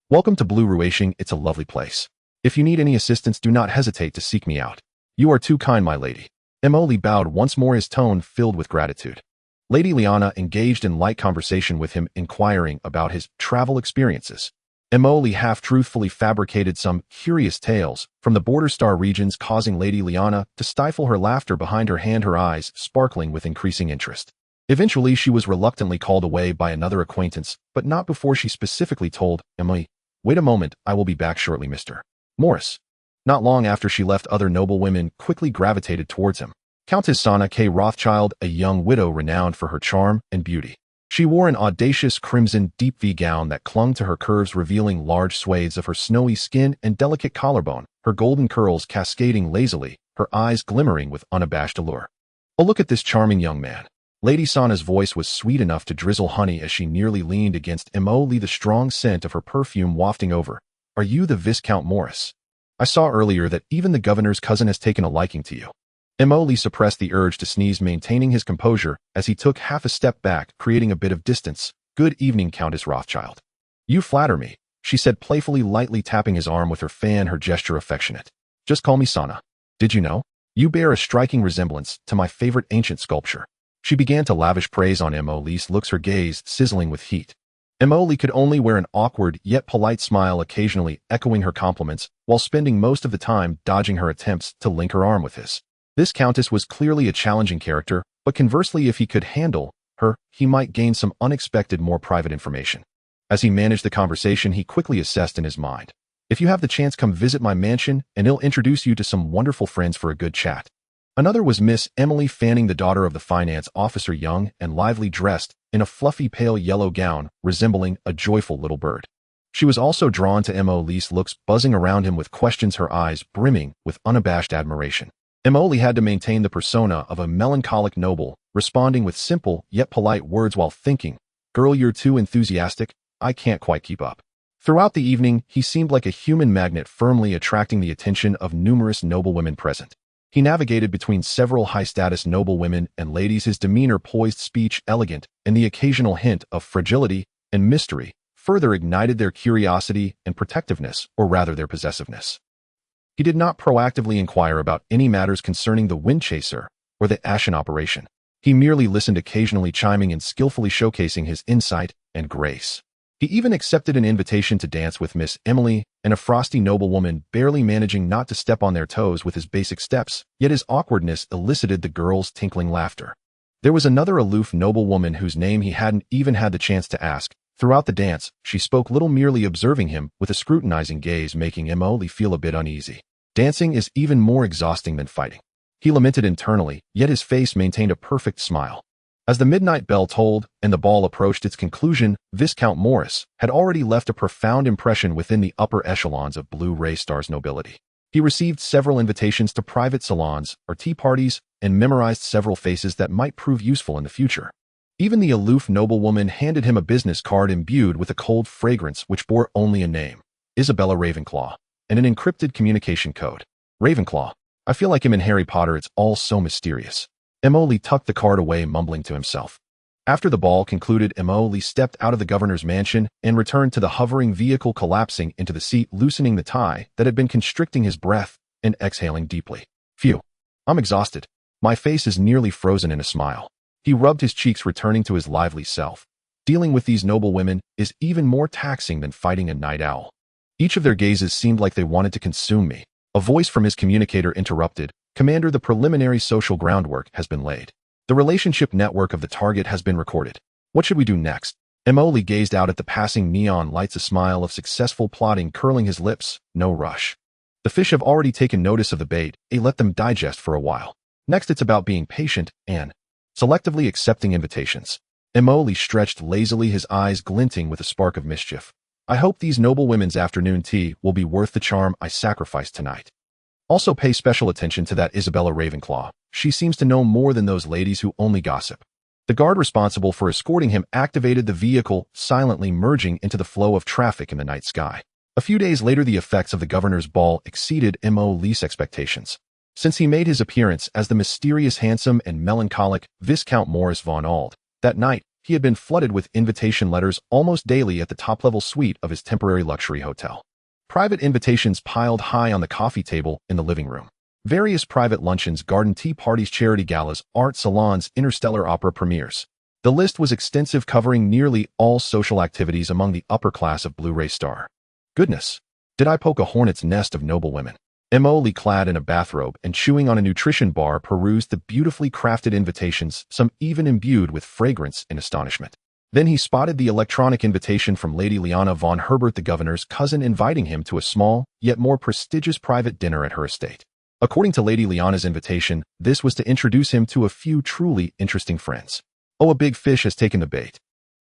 Speaker 1: Welcome to Revelation. It's a lovely place. If you need any assistance, do not hesitate to seek me out." "You are too kind, my lady." Emily bowed once more, his tone filled with gratitude. Lady Liana engaged in light conversation with him, inquiring about his travel experiences. Emily half-truthfully fabricated some curious tales from the border star regions, causing Lady Liana to stifle her laughter behind her hand, her eyes sparkling with increasing interest. Eventually, she was reluctantly called away by another acquaintance, but not before she specifically told Emily, "Wait a moment, I will be back shortly, Mr. Morris." Not long after she left, other noble women quickly gravitated towards him. Countess Sana K. Rothschild, a young widow renowned for her charm and beauty. She wore an audacious crimson deep V gown that clung to her curves, revealing large swathes of her snowy skin and delicate collarbone, her golden curls cascading lazily, her eyes glimmering with unabashed allure. "Oh, look at this charming young man." Lady Sana's voice was sweet enough to drizzle honey as she nearly leaned against Emily, the strong scent of her perfume wafting over. "Are you the Viscount Morris? I saw earlier that even the governor's cousin has taken a liking to you." Emily suppressed the urge to sneeze, maintaining his composure as he took half a step back, creating a bit of distance. "Good evening, Countess Rothschild." "You flatter me," she said playfully, lightly tapping his arm with her fan, her gesture affectionate. "Just call me Sana. Did you know? You bear a striking resemblance to my favorite ancient sculpture." She began to lavish praise on Emily's looks, her gaze sizzling with heat. Emily could only wear an awkward yet polite smile, occasionally echoing her compliments, while spending most of the time dodging her attempts to link her arm with his. This countess was clearly a challenging character, but conversely, if he could handle her, he might gain some unexpected, more private information. As he managed the conversation, he quickly assessed in his mind, "If you have the chance, come visit my mansion, and I'll introduce you to some wonderful friends for a good chat." Another was Miss Emily Fanning, the daughter of the finance officer, young and lively, dressed in a fluffy pale yellow gown, resembling a joyful little bird. She was also drawn to Emily's looks, buzzing around him with questions, her eyes brimming with unabashed admiration. Emily had to maintain the persona of a melancholic noble, responding with simple yet polite words while thinking, "Girl, you're too enthusiastic. I can't quite keep up." Throughout the evening, he seemed like a human magnet, firmly attracting the attention of numerous noblewomen present. He navigated between several high-status noblewomen and ladies, his demeanor poised, speech elegant, and the occasional hint of fragility and mystery further ignited their curiosity and protectiveness, or rather their possessiveness. He did not proactively inquire about any matters concerning the Wind Chaser or the Ashen operation. He merely listened, occasionally chiming and skillfully showcasing his insight and grace. He even accepted an invitation to dance with Miss Emily and a frosty noblewoman, barely managing not to step on their toes with his basic steps, yet his awkwardness elicited the girls' tinkling laughter. There was another aloof noblewoman whose name he hadn't even had the chance to ask. Throughout the dance, she spoke little, merely observing him with a scrutinizing gaze, making Emily feel a bit uneasy. Dancing is even more exhausting than fighting. He lamented internally, yet his face maintained a perfect smile. As the midnight bell tolled and the ball approached its conclusion, Viscount Morris had already left a profound impression within the upper echelons of Blue Ray Star's nobility. He received several invitations to private salons or tea parties and memorized several faces that might prove useful in the future. Even the aloof noblewoman handed him a business card imbued with a cold fragrance which bore only a name, Isabella Ravenclaw, and an encrypted communication code. Ravenclaw. I feel like him in Harry Potter, it's all so mysterious. Emily tucked the card away, mumbling to himself. After the ball concluded, Emily stepped out of the governor's mansion and returned to the hovering vehicle, collapsing into the seat, loosening the tie that had been constricting his breath and exhaling deeply. Phew. I'm exhausted. My face is nearly frozen in a smile. He rubbed his cheeks, returning to his lively self. Dealing with these noble women is even more taxing than fighting a night owl. Each of their gazes seemed like they wanted to consume me. A voice from his communicator interrupted. Commander, the preliminary social groundwork has been laid. The relationship network of the target has been recorded. What should we do next? Emoli gazed out at the passing neon lights, a smile of successful plotting curling his lips. No rush. The fish have already taken notice of the bait. Let them digest for a while. Next, it's about being patient and selectively accepting invitations. Emoli stretched lazily, his eyes glinting with a spark of mischief. I hope these noble women's afternoon tea will be worth the charm I sacrificed tonight. Also pay special attention to that Isabella Ravenclaw. She seems to know more than those ladies who only gossip. The guard responsible for escorting him activated the vehicle, silently merging into the flow of traffic in the night sky. A few days later, the effects of the governor's ball exceeded Emoli's expectations. Since he made his appearance as the mysterious, handsome, and melancholic Viscount Morris von Ald, that night, he had been flooded with invitation letters almost daily at the top-level suite of his temporary luxury hotel. Private invitations piled high on the coffee table in the living room. Various private luncheons, garden tea parties, charity galas, art salons, interstellar opera premieres. The list was extensive, covering nearly all social activities among the upper class of Blue Ray Star. Goodness, did I poke a hornet's nest of noble women? Emily, clad in a bathrobe and chewing on a nutrition bar, perused the beautifully crafted invitations, some even imbued with fragrance, in astonishment. Then he spotted the electronic invitation from Lady Liana von Herbert, the governor's cousin, inviting him to a small, yet more prestigious private dinner at her estate. According to Lady Liana's invitation, this was to introduce him to a few truly interesting friends. Oh, a big fish has taken the bait.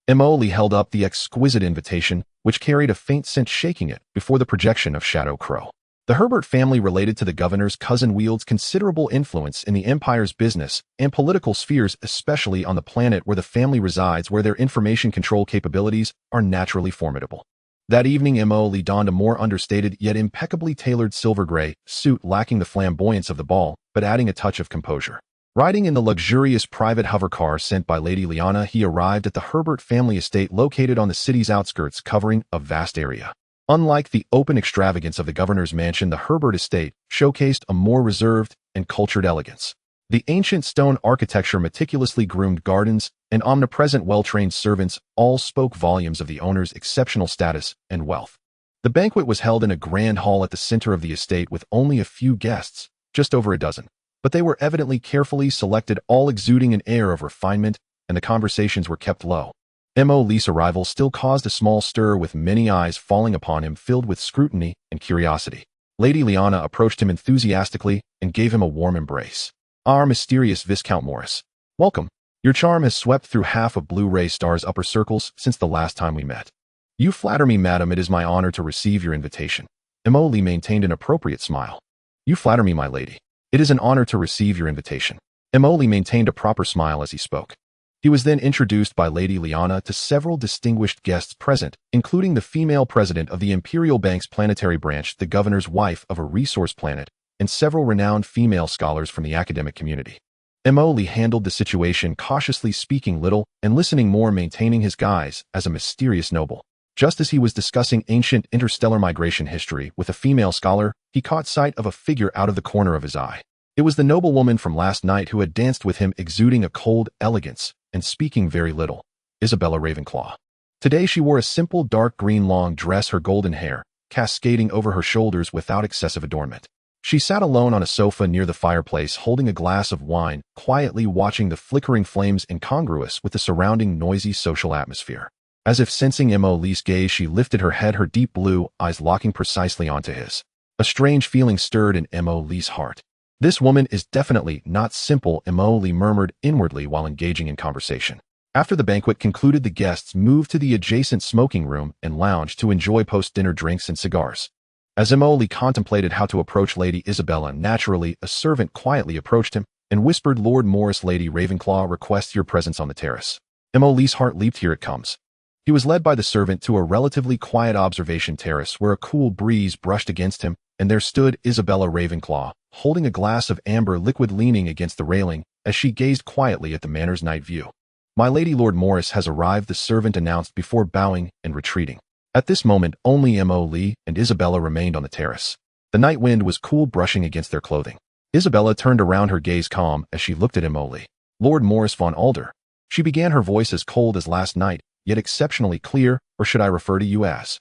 Speaker 1: Emily held up the exquisite invitation, which carried a faint scent, shaking it before the projection of Shadow Crow. The Herbert family, related to the governor's cousin, wields considerable influence in the empire's business and political spheres, especially on the planet where the family resides, where their information control capabilities are naturally formidable. That evening, Emily donned a more understated yet impeccably tailored silver gray suit, lacking the flamboyance of the ball, but adding a touch of composure. Riding in the luxurious private hovercar sent by Lady Liana, he arrived at the Herbert family estate, located on the city's outskirts, covering a vast area. Unlike the open extravagance of the governor's mansion, the Herbert estate showcased a more reserved and cultured elegance. The ancient stone architecture, meticulously groomed gardens, and omnipresent, well-trained servants all spoke volumes of the owner's exceptional status and wealth. The banquet was held in a grand hall at the center of the estate with only a few guests, just over a dozen, but they were evidently carefully selected, all exuding an air of refinement, and the conversations were kept low. Emily's arrival still caused a small stir, with many eyes falling upon him, filled with scrutiny and curiosity. Lady Liana approached him enthusiastically and gave him a warm embrace. Our mysterious Viscount Morris. Welcome. Your charm has swept through half of Blue Ray Star's upper circles since the last time we met. You flatter me, madam. It is my honor to receive your invitation. Emily maintained an appropriate smile. You flatter me, my lady. It is an honor to receive your invitation. Emily maintained a proper smile as he spoke. He was then introduced by Lady Liana to several distinguished guests present, including the female president of the Imperial Bank's planetary branch, the governor's wife of a resource planet, and several renowned female scholars from the academic community. Emily handled the situation cautiously, speaking little and listening more, maintaining his guise as a mysterious noble. Just as he was discussing ancient interstellar migration history with a female scholar, he caught sight of a figure out of the corner of his eye. It was the noblewoman from last night who had danced with him, exuding a cold elegance and speaking very little, Isabella Ravenclaw. Today she wore a simple dark green long dress, her golden hair cascading over her shoulders without excessive adornment. She sat alone on a sofa near the fireplace, holding a glass of wine, quietly watching the flickering flames, incongruous with the surrounding noisy social atmosphere. As if sensing Emily's gaze, she lifted her head, her deep blue eyes locking precisely onto his. A strange feeling stirred in Mo Li's heart. This woman is definitely not simple, Mo Li murmured inwardly while engaging in conversation. After the banquet concluded, the guests moved to the adjacent smoking room and lounge to enjoy post-dinner drinks and cigars. As Mo Li contemplated how to approach Lady Isabella, naturally, a servant quietly approached him and whispered, "Lord Morris, Lady Ravenclaw requests your presence on the terrace." Mo Li's heart leaped. Here it comes. He was led by the servant to a relatively quiet observation terrace where a cool breeze brushed against him, and there stood Isabella Ravenclaw, holding a glass of amber liquid, leaning against the railing as she gazed quietly at the manor's night view. "My lady, Lord Morris has arrived," the servant announced before bowing and retreating. At this moment, only Mo Li and Isabella remained on the terrace. The night wind was cool, brushing against their clothing. Isabella turned around, her gaze calm as she looked at Mo Li. "Lord Morris von Alder." She began, her voice as cold as last night, yet exceptionally clear. "Or should I refer to you as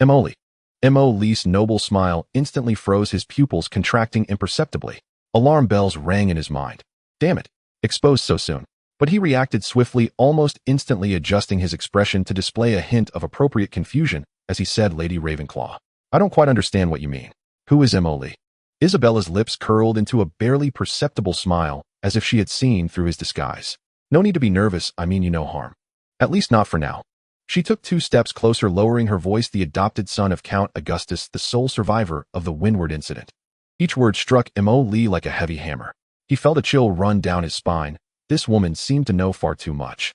Speaker 1: Mo Li?" Mo Li's noble smile instantly froze, his pupils contracting imperceptibly. Alarm bells rang in his mind. Damn it. Exposed so soon. But he reacted swiftly, almost instantly adjusting his expression to display a hint of appropriate confusion as he said, "Lady Ravenclaw, I don't quite understand what you mean. Who is Mo Li?" Isabella's lips curled into a barely perceptible smile, as if she had seen through his disguise. "No need to be nervous, I mean you no harm. At least not for now." She took 2 steps closer, lowering her voice, "The adopted son of Count Augustus, the sole survivor of the Windward incident." Each word struck Mo Li like a heavy hammer. He felt a chill run down his spine. This woman seemed to know far too much.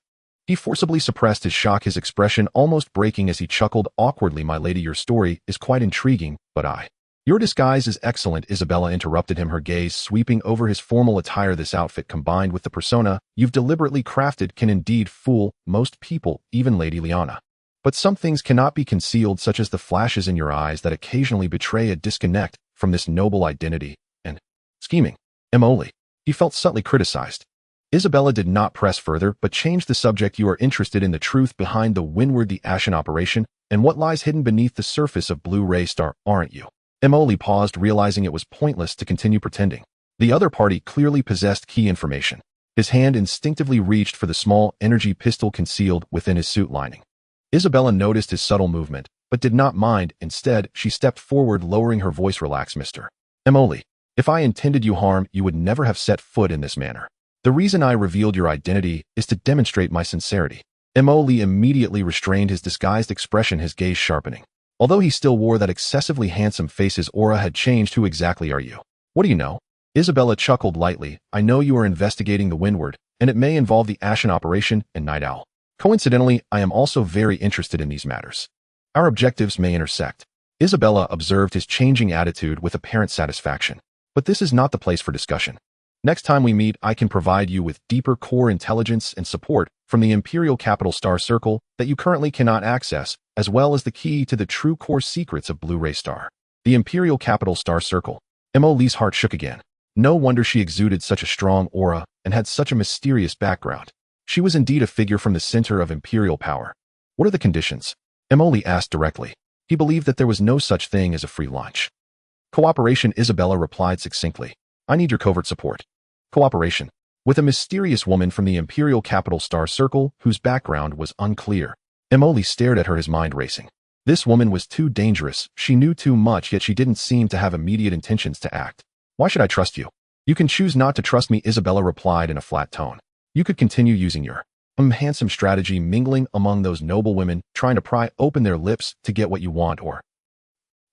Speaker 1: He forcibly suppressed his shock, his expression almost breaking as he chuckled awkwardly. "My lady, your story is quite intriguing, but Your disguise is excellent," Isabella interrupted him, her gaze sweeping over his formal attire. "This outfit, combined with the persona you've deliberately crafted, can indeed fool most people, even Lady Liana. But some things cannot be concealed, such as the flashes in your eyes that occasionally betray a disconnect from this noble identity and scheming." Mo Li. He felt subtly criticized. Isabella did not press further, but changed the subject. "You are interested in the truth behind the Windward, the Ashen operation, and what lies hidden beneath the surface of Blue Ray Star, aren't you?" Mo Li paused, realizing it was pointless to continue pretending. The other party clearly possessed key information. His hand instinctively reached for the small energy pistol concealed within his suit lining. Isabella noticed his subtle movement, but did not mind. Instead, she stepped forward, lowering her voice. "Relax, Mr. Mo Li. If I intended you harm, you would never have set foot in this manor. The reason I revealed your identity is to demonstrate my sincerity." Mo Li immediately restrained his disguised expression, his gaze sharpening. Although he still wore that excessively handsome face, his aura had changed. "Who exactly are you? What do you know?" Isabella chuckled lightly. "I know you are investigating the Windward, and it may involve the Ashen operation and Night Owl. Coincidentally, I am also very interested in these matters. Our objectives may intersect." Isabella observed his changing attitude with apparent satisfaction. "But this is not the place for discussion. Next time we meet, I can provide you with deeper core intelligence and support from the Imperial Capital Star Circle that you currently cannot access, as well as the key to the true core secrets of Blue Ray Star." The Imperial Capital Star Circle. Mo Li's heart shook again. No wonder she exuded such a strong aura and had such a mysterious background. She was indeed a figure from the center of Imperial power. "What are the conditions?" Mo Li asked directly. He believed that there was no such thing as a free lunch. "Cooperation," Isabella replied succinctly. "I need your covert support." Cooperation. With a mysterious woman from the Imperial Capital Star Circle whose background was unclear. Mo Li stared at her, his mind racing. This woman was too dangerous. She knew too much, yet she didn't seem to have immediate intentions to act. "Why should I trust you?" "You can choose not to trust me," Isabella replied in a flat tone. "You could continue using your handsome strategy, mingling among those noble women, trying to pry open their lips to get what you want, or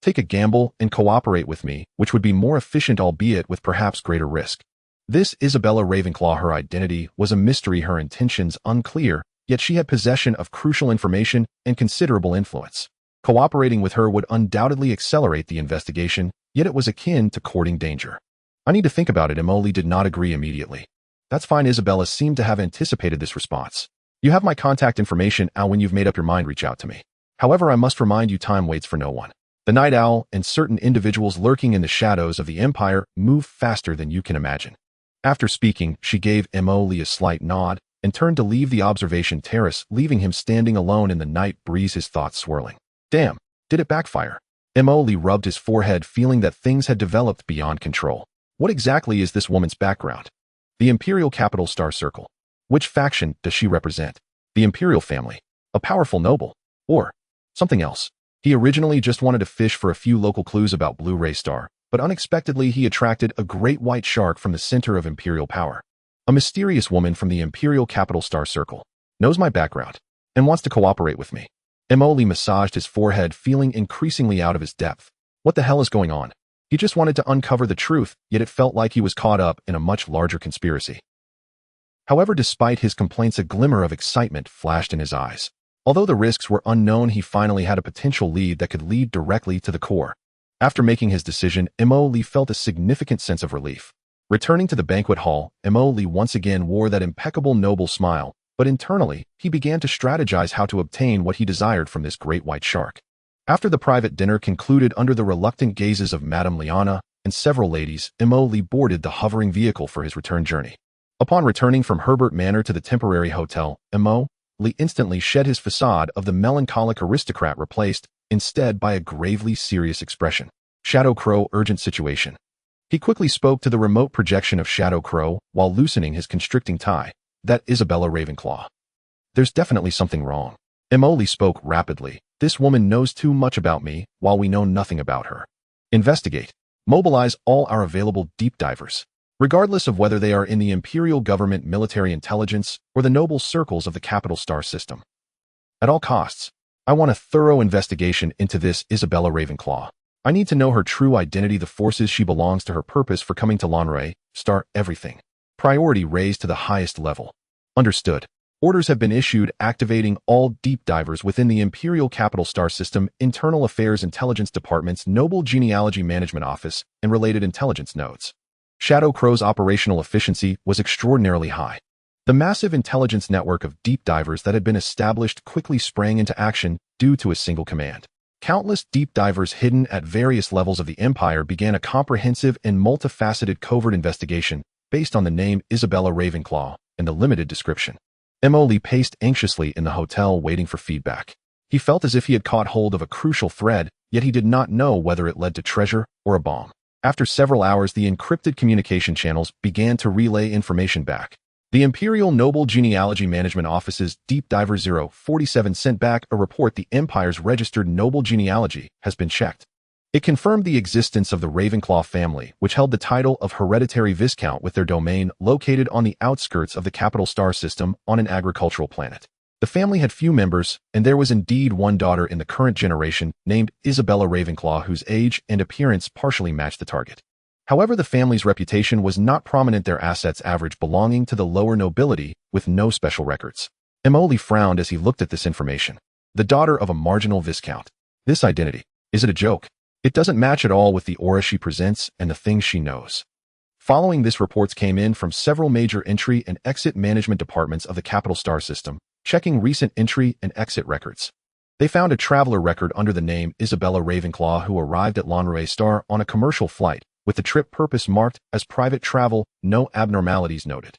Speaker 1: take a gamble and cooperate with me, which would be more efficient, albeit with perhaps greater risk." This Isabella Ravenclaw, her identity was a mystery, her intentions unclear, yet she had possession of crucial information and considerable influence. Cooperating with her would undoubtedly accelerate the investigation, yet it was akin to courting danger. "I need to think about it." Mo Li did not agree immediately. "That's fine." Isabella seemed to have anticipated this response. "You have my contact information, and when you've made up your mind, reach out to me. However, I must remind you, time waits for no one. The Night Owl and certain individuals lurking in the shadows of the Empire move faster than you can imagine." After speaking, she gave Mo Li a slight nod and turned to leave the observation terrace, leaving him standing alone in the night breeze, his thoughts swirling. Damn, did it backfire? Mo Li rubbed his forehead, feeling that things had developed beyond control. What exactly is this woman's background? The Imperial Capital Star Circle. Which faction does she represent? The Imperial family? A powerful noble? Or something else? He originally just wanted to fish for a few local clues about Blue-ray Star, but unexpectedly he attracted a great white shark from the center of Imperial power. A mysterious woman from the Imperial capital Star Circle. Knows my background and wants to cooperate with me. Emily massaged his forehead, feeling increasingly out of his depth. What the hell is going on? He just wanted to uncover the truth, yet it felt like he was caught up in a much larger conspiracy. However, despite his complaints, a glimmer of excitement flashed in his eyes. Although the risks were unknown, he finally had a potential lead that could lead directly to the core. After making his decision, Emily felt a significant sense of relief. Returning to the banquet hall, Emily once again wore that impeccable noble smile, but internally, he began to strategize how to obtain what he desired from this great white shark. After the private dinner concluded under the reluctant gazes of Madame Liana and several ladies, Emily boarded the hovering vehicle for his return journey. Upon returning from Herbert Manor to the temporary hotel, Emily instantly shed his facade of the melancholic aristocrat, replaced instead by a gravely serious expression. Shadow Crow, urgent situation. He quickly spoke to the remote projection of Shadow Crow while loosening his constricting tie. That Isabella Ravenclaw. There's definitely something wrong. Emily spoke rapidly. This woman knows too much about me, while we know nothing about her. Investigate. Mobilize all our available deep divers, regardless of whether they are in the Imperial government, military intelligence, or the noble circles of the capital star system. At all costs, I want a thorough investigation into this Isabella Ravenclaw. I need to know her true identity, the forces she belongs to, her purpose for coming to Lanray, Star, everything. Priority raised to the highest level. Understood. Orders have been issued activating all deep divers within the Imperial Capital Star System, Internal Affairs Intelligence Department's Noble Genealogy Management Office, and related intelligence nodes. Shadow Crow's operational efficiency was extraordinarily high. The massive intelligence network of deep divers that had been established quickly sprang into action due to a single command. Countless deep divers hidden at various levels of the Empire began a comprehensive and multifaceted covert investigation based on the name Isabella Ravenclaw and the limited description. Emily paced anxiously in the hotel, waiting for feedback. He felt as if he had caught hold of a crucial thread, yet he did not know whether it led to treasure or a bomb. After several hours, the encrypted communication channels began to relay information back. The Imperial Noble Genealogy Management Office's Deep Diver 047 sent back a report. The Empire's registered noble genealogy has been checked. It confirmed the existence of the Ravenclaw family, which held the title of Hereditary Viscount with their domain located on the outskirts of the capital star system on an agricultural planet. The family had few members, and there was indeed one daughter in the current generation named Isabella Ravenclaw, whose age and appearance partially matched the target. However, the family's reputation was not prominent, their assets average belonging to the lower nobility with no special records. Emily frowned as he looked at this information. The daughter of a marginal viscount. This identity. Is it a joke? It doesn't match at all with the aura she presents and the things she knows. Following this, reports came in from several major entry and exit management departments of the capital star system, checking recent entry and exit records. They found a traveler record under the name Isabella Ravenclaw who arrived at Lanray Star on a commercial flight, with the trip purpose marked as private travel, no abnormalities noted.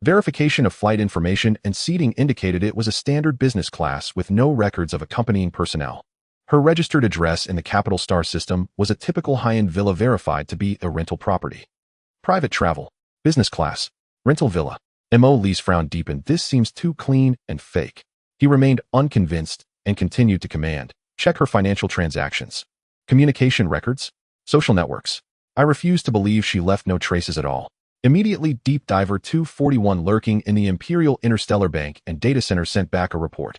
Speaker 1: Verification of flight information and seating indicated it was a standard business class with no records of accompanying personnel. Her registered address in the capital star system was a typical high-end villa verified to be a rental property. Private travel, business class, rental villa. Emily's frown deepened. This seems too clean and fake. He remained unconvinced and continued to command. Check her financial transactions. Communication records, social networks. I refuse to believe she left no traces at all. Immediately, Deep Diver 241 lurking in the Imperial Interstellar Bank and Data Center sent back a report.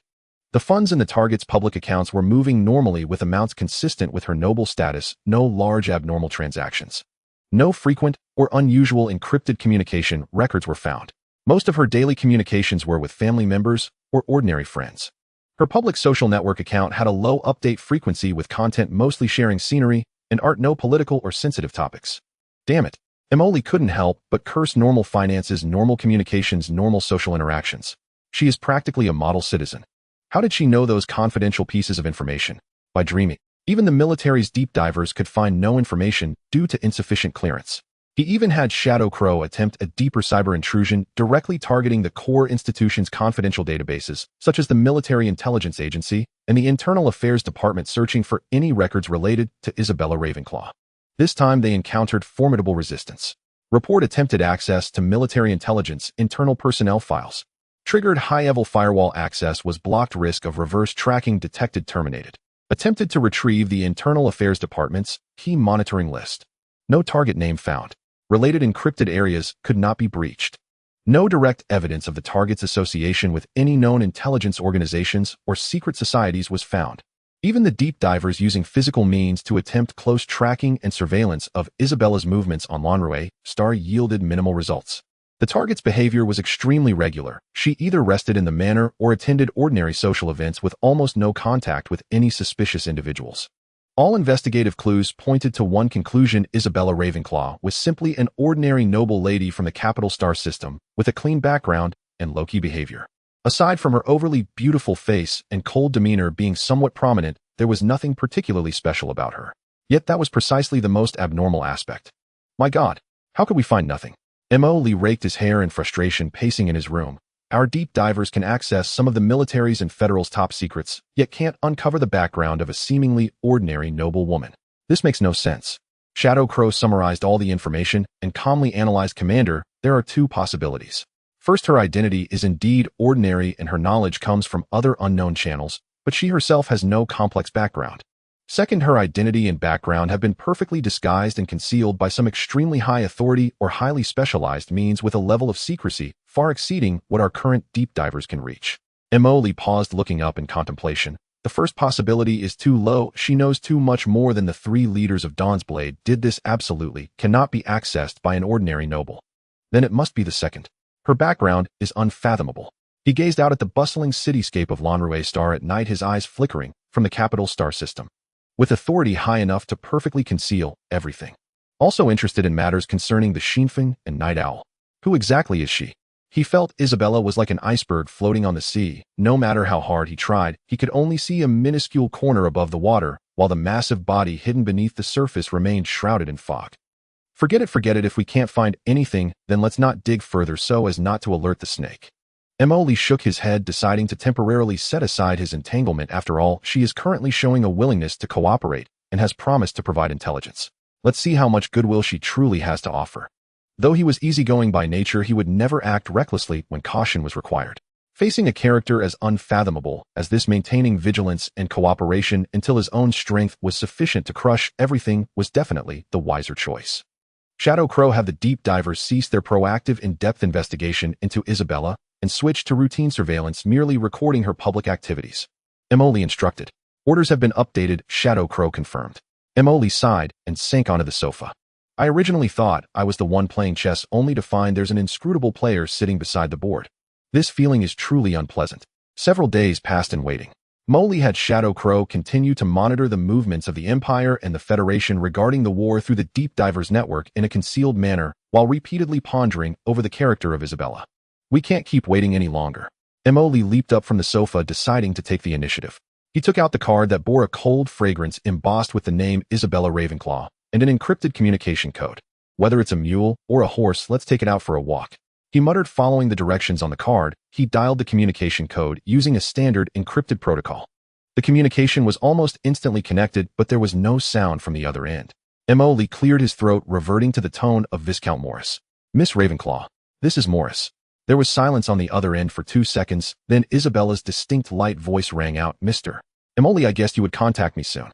Speaker 1: The funds in the target's public accounts were moving normally with amounts consistent with her noble status, no large abnormal transactions. No frequent or unusual encrypted communication records were found. Most of her daily communications were with family members or ordinary friends. Her public social network account had a low update frequency with content mostly sharing scenery and art, no political or sensitive topics. Damn it. Emily couldn't help but curse normal finances, normal communications, normal social interactions. She is practically a model citizen. How did she know those confidential pieces of information? By dreaming. Even the military's deep divers could find no information due to insufficient clearance. He even had Shadow Crow attempt a deeper cyber intrusion directly targeting the core institution's confidential databases, such as the Military Intelligence Agency and the Internal Affairs Department, searching for any records related to Isabella Ravenclaw. This time they encountered formidable resistance. Report attempted access to military intelligence internal personnel files. Triggered high-level firewall access was blocked. Risk of reverse tracking detected, terminated. Attempted to retrieve the Internal Affairs Department's key monitoring list. No target name found. Related encrypted areas could not be breached. No direct evidence of the target's association with any known intelligence organizations or secret societies was found. Even the deep divers using physical means to attempt close tracking and surveillance of Isabella's movements on Lanrue Star yielded minimal results. The target's behavior was extremely regular. She either rested in the manor or attended ordinary social events with almost no contact with any suspicious individuals. All investigative clues pointed to one conclusion: Isabella Ravenclaw was simply an ordinary noble lady from the capital star system with a clean background and low-key behavior. Aside from her overly beautiful face and cold demeanor being somewhat prominent, there was nothing particularly special about her. Yet that was precisely the most abnormal aspect. My God, how could we find nothing? Mo Lee raked his hair in frustration, pacing in his room. Our deep divers can access some of the military's and federal's top secrets, yet can't uncover the background of a seemingly ordinary noble woman. This makes no sense. Shadow Crow summarized all the information and calmly analyzed. Commander, there are two possibilities. First, her identity is indeed ordinary and her knowledge comes from other unknown channels, but she herself has no complex background. Second, her identity and background have been perfectly disguised and concealed by some extremely high authority or highly specialized means with a level of secrecy far exceeding what our current deep divers can reach. Emily paused, looking up in contemplation. The first possibility is too low. She knows too much more than the three leaders of Dawn's Blade did. This absolutely cannot be accessed by an ordinary noble. Then it must be the second. Her background is unfathomable. He gazed out at the bustling cityscape of Lanrue Star at night, his eyes flickering from the capital star system. With authority high enough to perfectly conceal everything. Also interested in matters concerning the Xianxia and Night Owl. Who exactly is she? He felt Isabella was like an iceberg floating on the sea. No matter how hard he tried, he could only see a minuscule corner above the water, while the massive body hidden beneath the surface remained shrouded in fog. Forget it. If we can't find anything, then let's not dig further so as not to alert the snake. Emily shook his head, deciding to temporarily set aside his entanglement. After all, she is currently showing a willingness to cooperate and has promised to provide intelligence. Let's see how much goodwill she truly has to offer. Though he was easygoing by nature, he would never act recklessly when caution was required. Facing a character as unfathomable as this, maintaining vigilance and cooperation until his own strength was sufficient to crush everything was definitely the wiser choice. Shadow Crow had the deep divers cease their proactive, in-depth investigation into Isabella and switch to routine surveillance, merely recording her public activities. Emily instructed. Orders have been updated, Shadow Crow confirmed. Emily sighed and sank onto the sofa. I originally thought I was the one playing chess, only to find there's an inscrutable player sitting beside the board. This feeling is truly unpleasant. Several days passed in waiting. Molly had Shadow Crow continue to monitor the movements of the Empire and the Federation regarding the war through the Deep Divers network in a concealed manner, while repeatedly pondering over the character of Isabella. We can't keep waiting any longer. Emily leaped up from the sofa, deciding to take the initiative. He took out the card that bore a cold fragrance embossed with the name Isabella Ravenclaw and an encrypted communication code. Whether it's a mule or a horse, let's take it out for a walk. He muttered, following the directions on the card. He dialed the communication code using a standard encrypted protocol. The communication was almost instantly connected, but there was no sound from the other end. Emily cleared his throat, reverting to the tone of Viscount Morris. Miss Ravenclaw, this is Morris. There was silence on the other end for 2 seconds, then Isabella's distinct light voice rang out. Mr. Emily, I guessed you would contact me soon.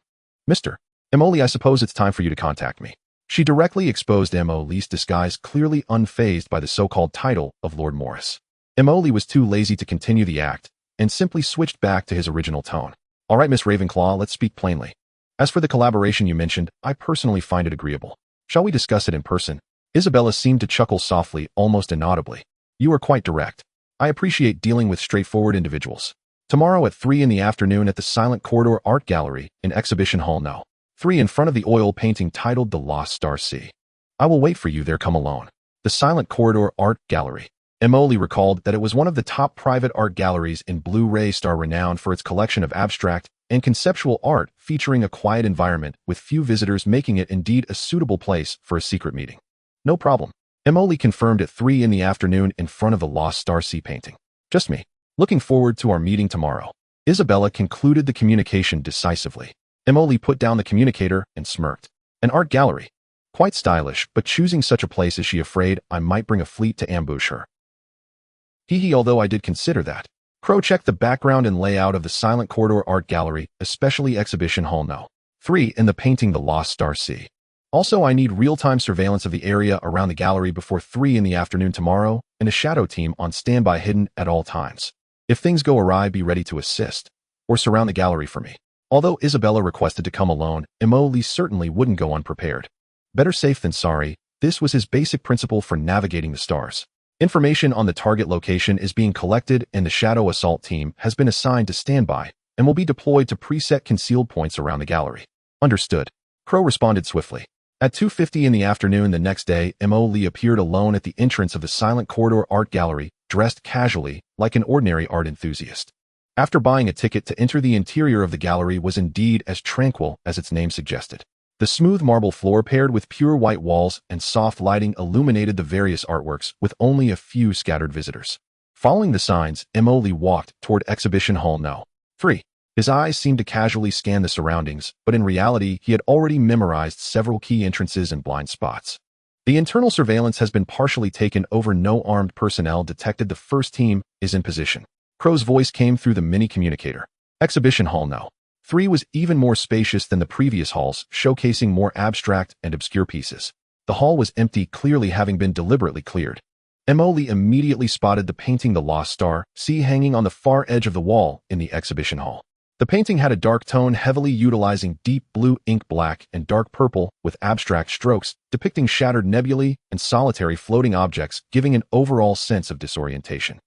Speaker 1: Mr. Emily, I suppose it's time for you to contact me. She directly exposed Emily's disguise, clearly unfazed by the so-called title of Lord Morris. Emily was too lazy to continue the act, and simply switched back to his original tone. All right, Miss Ravenclaw, let's speak plainly. As for the collaboration you mentioned, I personally find it agreeable. Shall we discuss it in person? Isabella seemed to chuckle softly, almost inaudibly. You are quite direct. I appreciate dealing with straightforward individuals. Tomorrow at 3 in the afternoon at the Silent Corridor Art Gallery in Exhibition Hall No. 3, in front of the oil painting titled The Lost Star Sea. I will wait for you there. Come alone. The Silent Corridor Art Gallery. Emily recalled that it was one of the top private art galleries in Blue-Ray Star, renowned for its collection of abstract and conceptual art, featuring a quiet environment with few visitors, making it indeed a suitable place for a secret meeting. No problem. Emily confirmed at 3 in the afternoon in front of the Lost Star Sea painting. Just me. Looking forward to our meeting tomorrow. Isabella concluded the communication decisively. Emily put down the communicator and smirked. An art gallery. Quite stylish, but choosing such a place, is she afraid I might bring a fleet to ambush her? Hehe, although I did consider that. Crow checked the background and layout of the Silent Corridor Art Gallery, especially Exhibition Hall No. 3 and the painting The Lost Star Sea. Also, I need real-time surveillance of the area around the gallery before 3 in the afternoon tomorrow, and a shadow team on standby hidden at all times. If things go awry, be ready to assist, or surround the gallery for me. Although Isabella requested to come alone, Lee certainly wouldn't go unprepared. Better safe than sorry, this was his basic principle for navigating the stars. Information on the target location is being collected and the Shadow Assault team has been assigned to standby and will be deployed to preset concealed points around the gallery. Understood. Crow responded swiftly. At 2:50 in the afternoon the next day, Lee appeared alone at the entrance of the Silent Corridor Art Gallery, dressed casually, like an ordinary art enthusiast. After buying a ticket to enter, the interior of the gallery was indeed as tranquil as its name suggested. The smooth marble floor paired with pure white walls and soft lighting illuminated the various artworks with only a few scattered visitors. Following the signs, Lee walked toward Exhibition Hall No. 3. His eyes seemed to casually scan the surroundings, but in reality he had already memorized several key entrances and blind spots. The internal surveillance has been partially taken over. No armed personnel detected. The first team is in position. Crow's voice came through the mini-communicator. Exhibition Hall No. 3 was even more spacious than the previous halls, showcasing more abstract and obscure pieces. The hall was empty, clearly having been deliberately cleared. Lee immediately spotted the painting The Lost Star Sea hanging on the far edge of the wall in the exhibition hall. The painting had a dark tone, heavily utilizing deep blue, ink black, and dark purple with abstract strokes, depicting shattered nebulae and solitary floating objects, giving an overall sense of disorientation.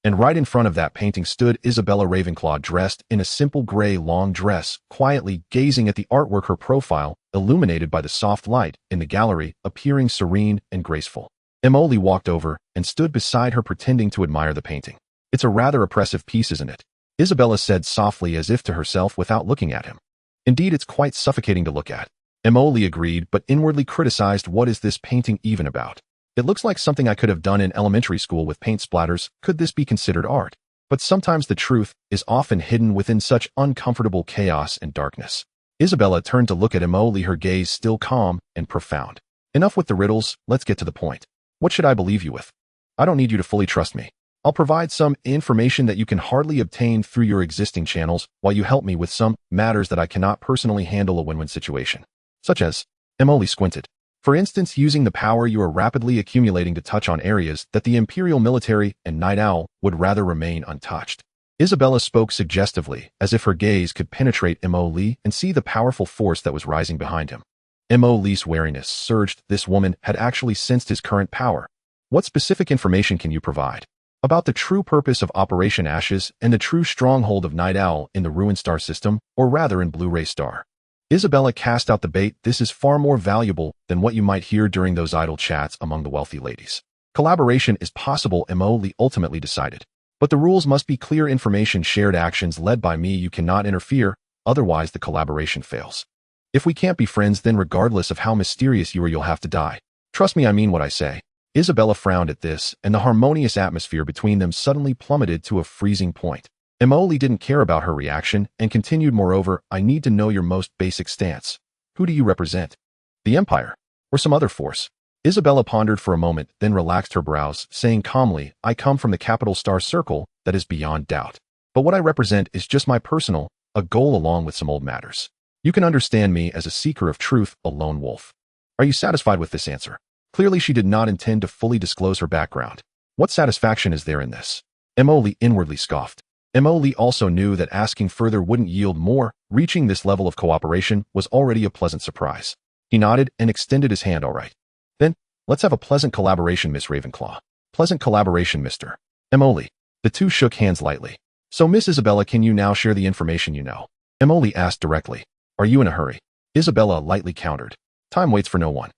Speaker 1: And right in front of that painting stood Isabella Ravenclaw, dressed in a simple gray long dress, quietly gazing at the artwork, her profile, illuminated by the soft light in the gallery, appearing serene and graceful. Lee walked over and stood beside her, pretending to admire the painting. "It's a rather oppressive piece, isn't it?" Isabella said softly, as if to herself without looking at him. "Indeed, it's quite suffocating to look at." Lee agreed, but inwardly criticized. What is this painting even about? It looks like something I could have done in elementary school with paint splatters. Could this be considered art? But sometimes the truth is often hidden within such uncomfortable chaos and darkness. Isabella turned to look at Lee, her gaze still calm and profound. "Enough with the riddles, let's get to the point. What should I believe you with? I don't need you to fully trust me. I'll provide some information that you can hardly obtain through your existing channels while you help me with some matters that I cannot personally handle. A win-win situation. Such as..." Lee squinted. "For instance, using the power you are rapidly accumulating to touch on areas that the Imperial military and Night Owl would rather remain untouched." Isabella spoke suggestively, as if her gaze could penetrate Lee and see the powerful force that was rising behind him. Lee's wariness surged. This woman had actually sensed his current power. "What specific information can you provide about the true purpose of Operation Ashes and the true stronghold of Night Owl in the Ruined Star system, or rather in Blue-Ray Star?" Isabella cast out the bait. "This is far more valuable than what you might hear during those idle chats among the wealthy ladies. Collaboration is possible," Lee ultimately decided. "But the rules must be clear. Information shared, actions led by me. You cannot interfere, otherwise the collaboration fails. If we can't be friends, then regardless of how mysterious you are, you'll have to die. Trust me, I mean what I say." Isabella frowned at this, and the harmonious atmosphere between them suddenly plummeted to a freezing point. Lee didn't care about her reaction and continued, "Moreover, I need to know your most basic stance. Who do you represent? The Empire? Or some other force?" Isabella pondered for a moment, then relaxed her brows, saying calmly, "I come from the capital Star Circle, that is beyond doubt. But what I represent is just my personal, a goal along with some old matters. You can understand me as a seeker of truth, a lone wolf. Are you satisfied with this answer?" Clearly she did not intend to fully disclose her background. What satisfaction is there in this? Lee inwardly scoffed. Lee also knew that asking further wouldn't yield more. Reaching this level of cooperation was already a pleasant surprise. He nodded and extended his hand. "All right. Then, let's have a pleasant collaboration, Miss Ravenclaw." "Pleasant collaboration, Mr. Lee." The two shook hands lightly. "So, Miss Isabella, can you now share the information you know?" Lee asked directly. "Are you in a hurry?" Isabella lightly countered. "Time waits for no one."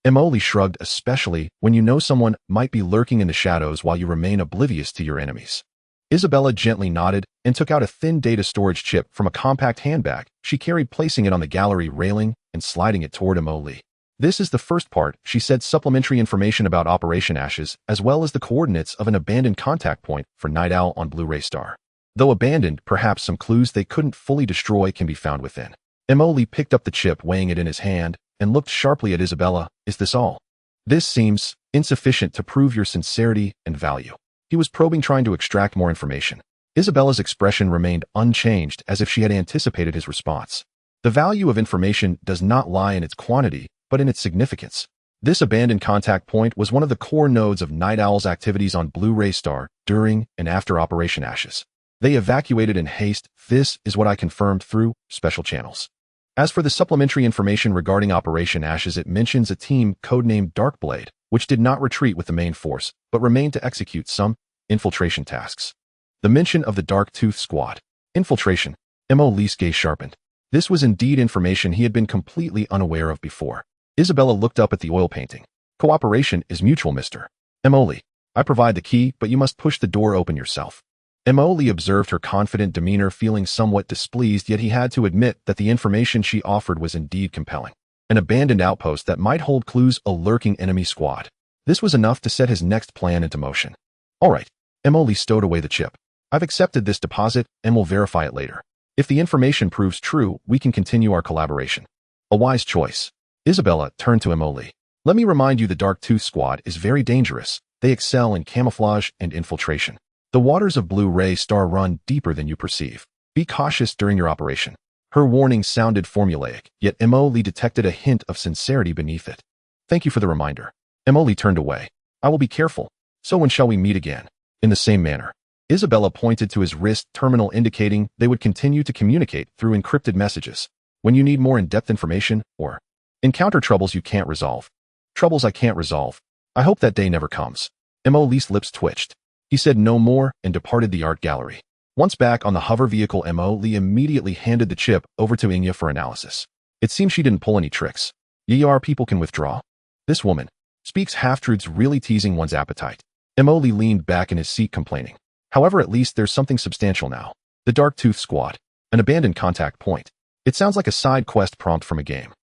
Speaker 1: Lee shrugged, "Especially when you know someone might be lurking in the shadows while you remain oblivious to your enemies." Isabella gently nodded and took out a thin data storage chip from a compact handbag she carried, placing it on the gallery railing and sliding it toward Lee. "This is the first part," she said. "Supplementary information about Operation Ashes, as well as the coordinates of an abandoned contact point for Night Owl on Blue-Ray Star. Though abandoned, perhaps some clues they couldn't fully destroy can be found within." Lee picked up the chip, weighing it in his hand, and looked sharply at Isabella. "Is this all? This seems insufficient to prove your sincerity and value." He was probing, trying to extract more information. Isabella's expression remained unchanged, as if she had anticipated his response. The value of information does not lie in its quantity, but in its significance. This abandoned contact point was one of the core nodes of Night Owl's activities on Blue-ray Star during and after Operation Ashes. They evacuated in haste. This is what I confirmed through special channels. As for the supplementary information regarding Operation Ashes, it mentions a team codenamed Darkblade, which did not retreat with the main force, but remained to execute some infiltration tasks. The mention of the Dark Tooth Squad. Infiltration. Mobilizing gaze sharpened. This was indeed information he had been completely unaware of before. Isabella looked up at the oil painting. Cooperation is mutual, Mr. Emoli. I provide the key, but you must push the door open yourself. Emoli observed her confident demeanor, feeling somewhat displeased, yet he had to admit that the information she offered was indeed compelling. An abandoned outpost that might hold clues, a lurking enemy squad. This was enough to set his next plan into motion. All right. Emoli stowed away the chip. I've accepted this deposit and will verify it later. If the information proves true, we can continue our collaboration. A wise choice. Isabella turned to Emoli. Let me remind you, the Dark Tooth Squad is very dangerous. They excel in camouflage and infiltration. The waters of Blue-ray Star run deeper than you perceive. Be cautious during your operation. Her warning sounded formulaic, yet Emoli detected a hint of sincerity beneath it. Thank you for the reminder. Emoli turned away. I will be careful. So when shall we meet again? In the same manner. Isabella pointed to his wrist terminal, indicating they would continue to communicate through encrypted messages. When you need more in-depth information, or encounter troubles you can't resolve. Troubles I can't resolve. I hope that day never comes. Emoli's lips twitched. He said no more and departed the art gallery. Once back on the hover vehicle, Emoli immediately handed the chip over to Xihe for analysis. It seems she didn't pull any tricks. Our people can withdraw. This woman speaks half-truths, really teasing one's appetite. Emoli leaned back in his seat, complaining. However, at least there's something substantial now. The Dark Tooth Squad. An abandoned contact point. It sounds like a side quest prompt from a game.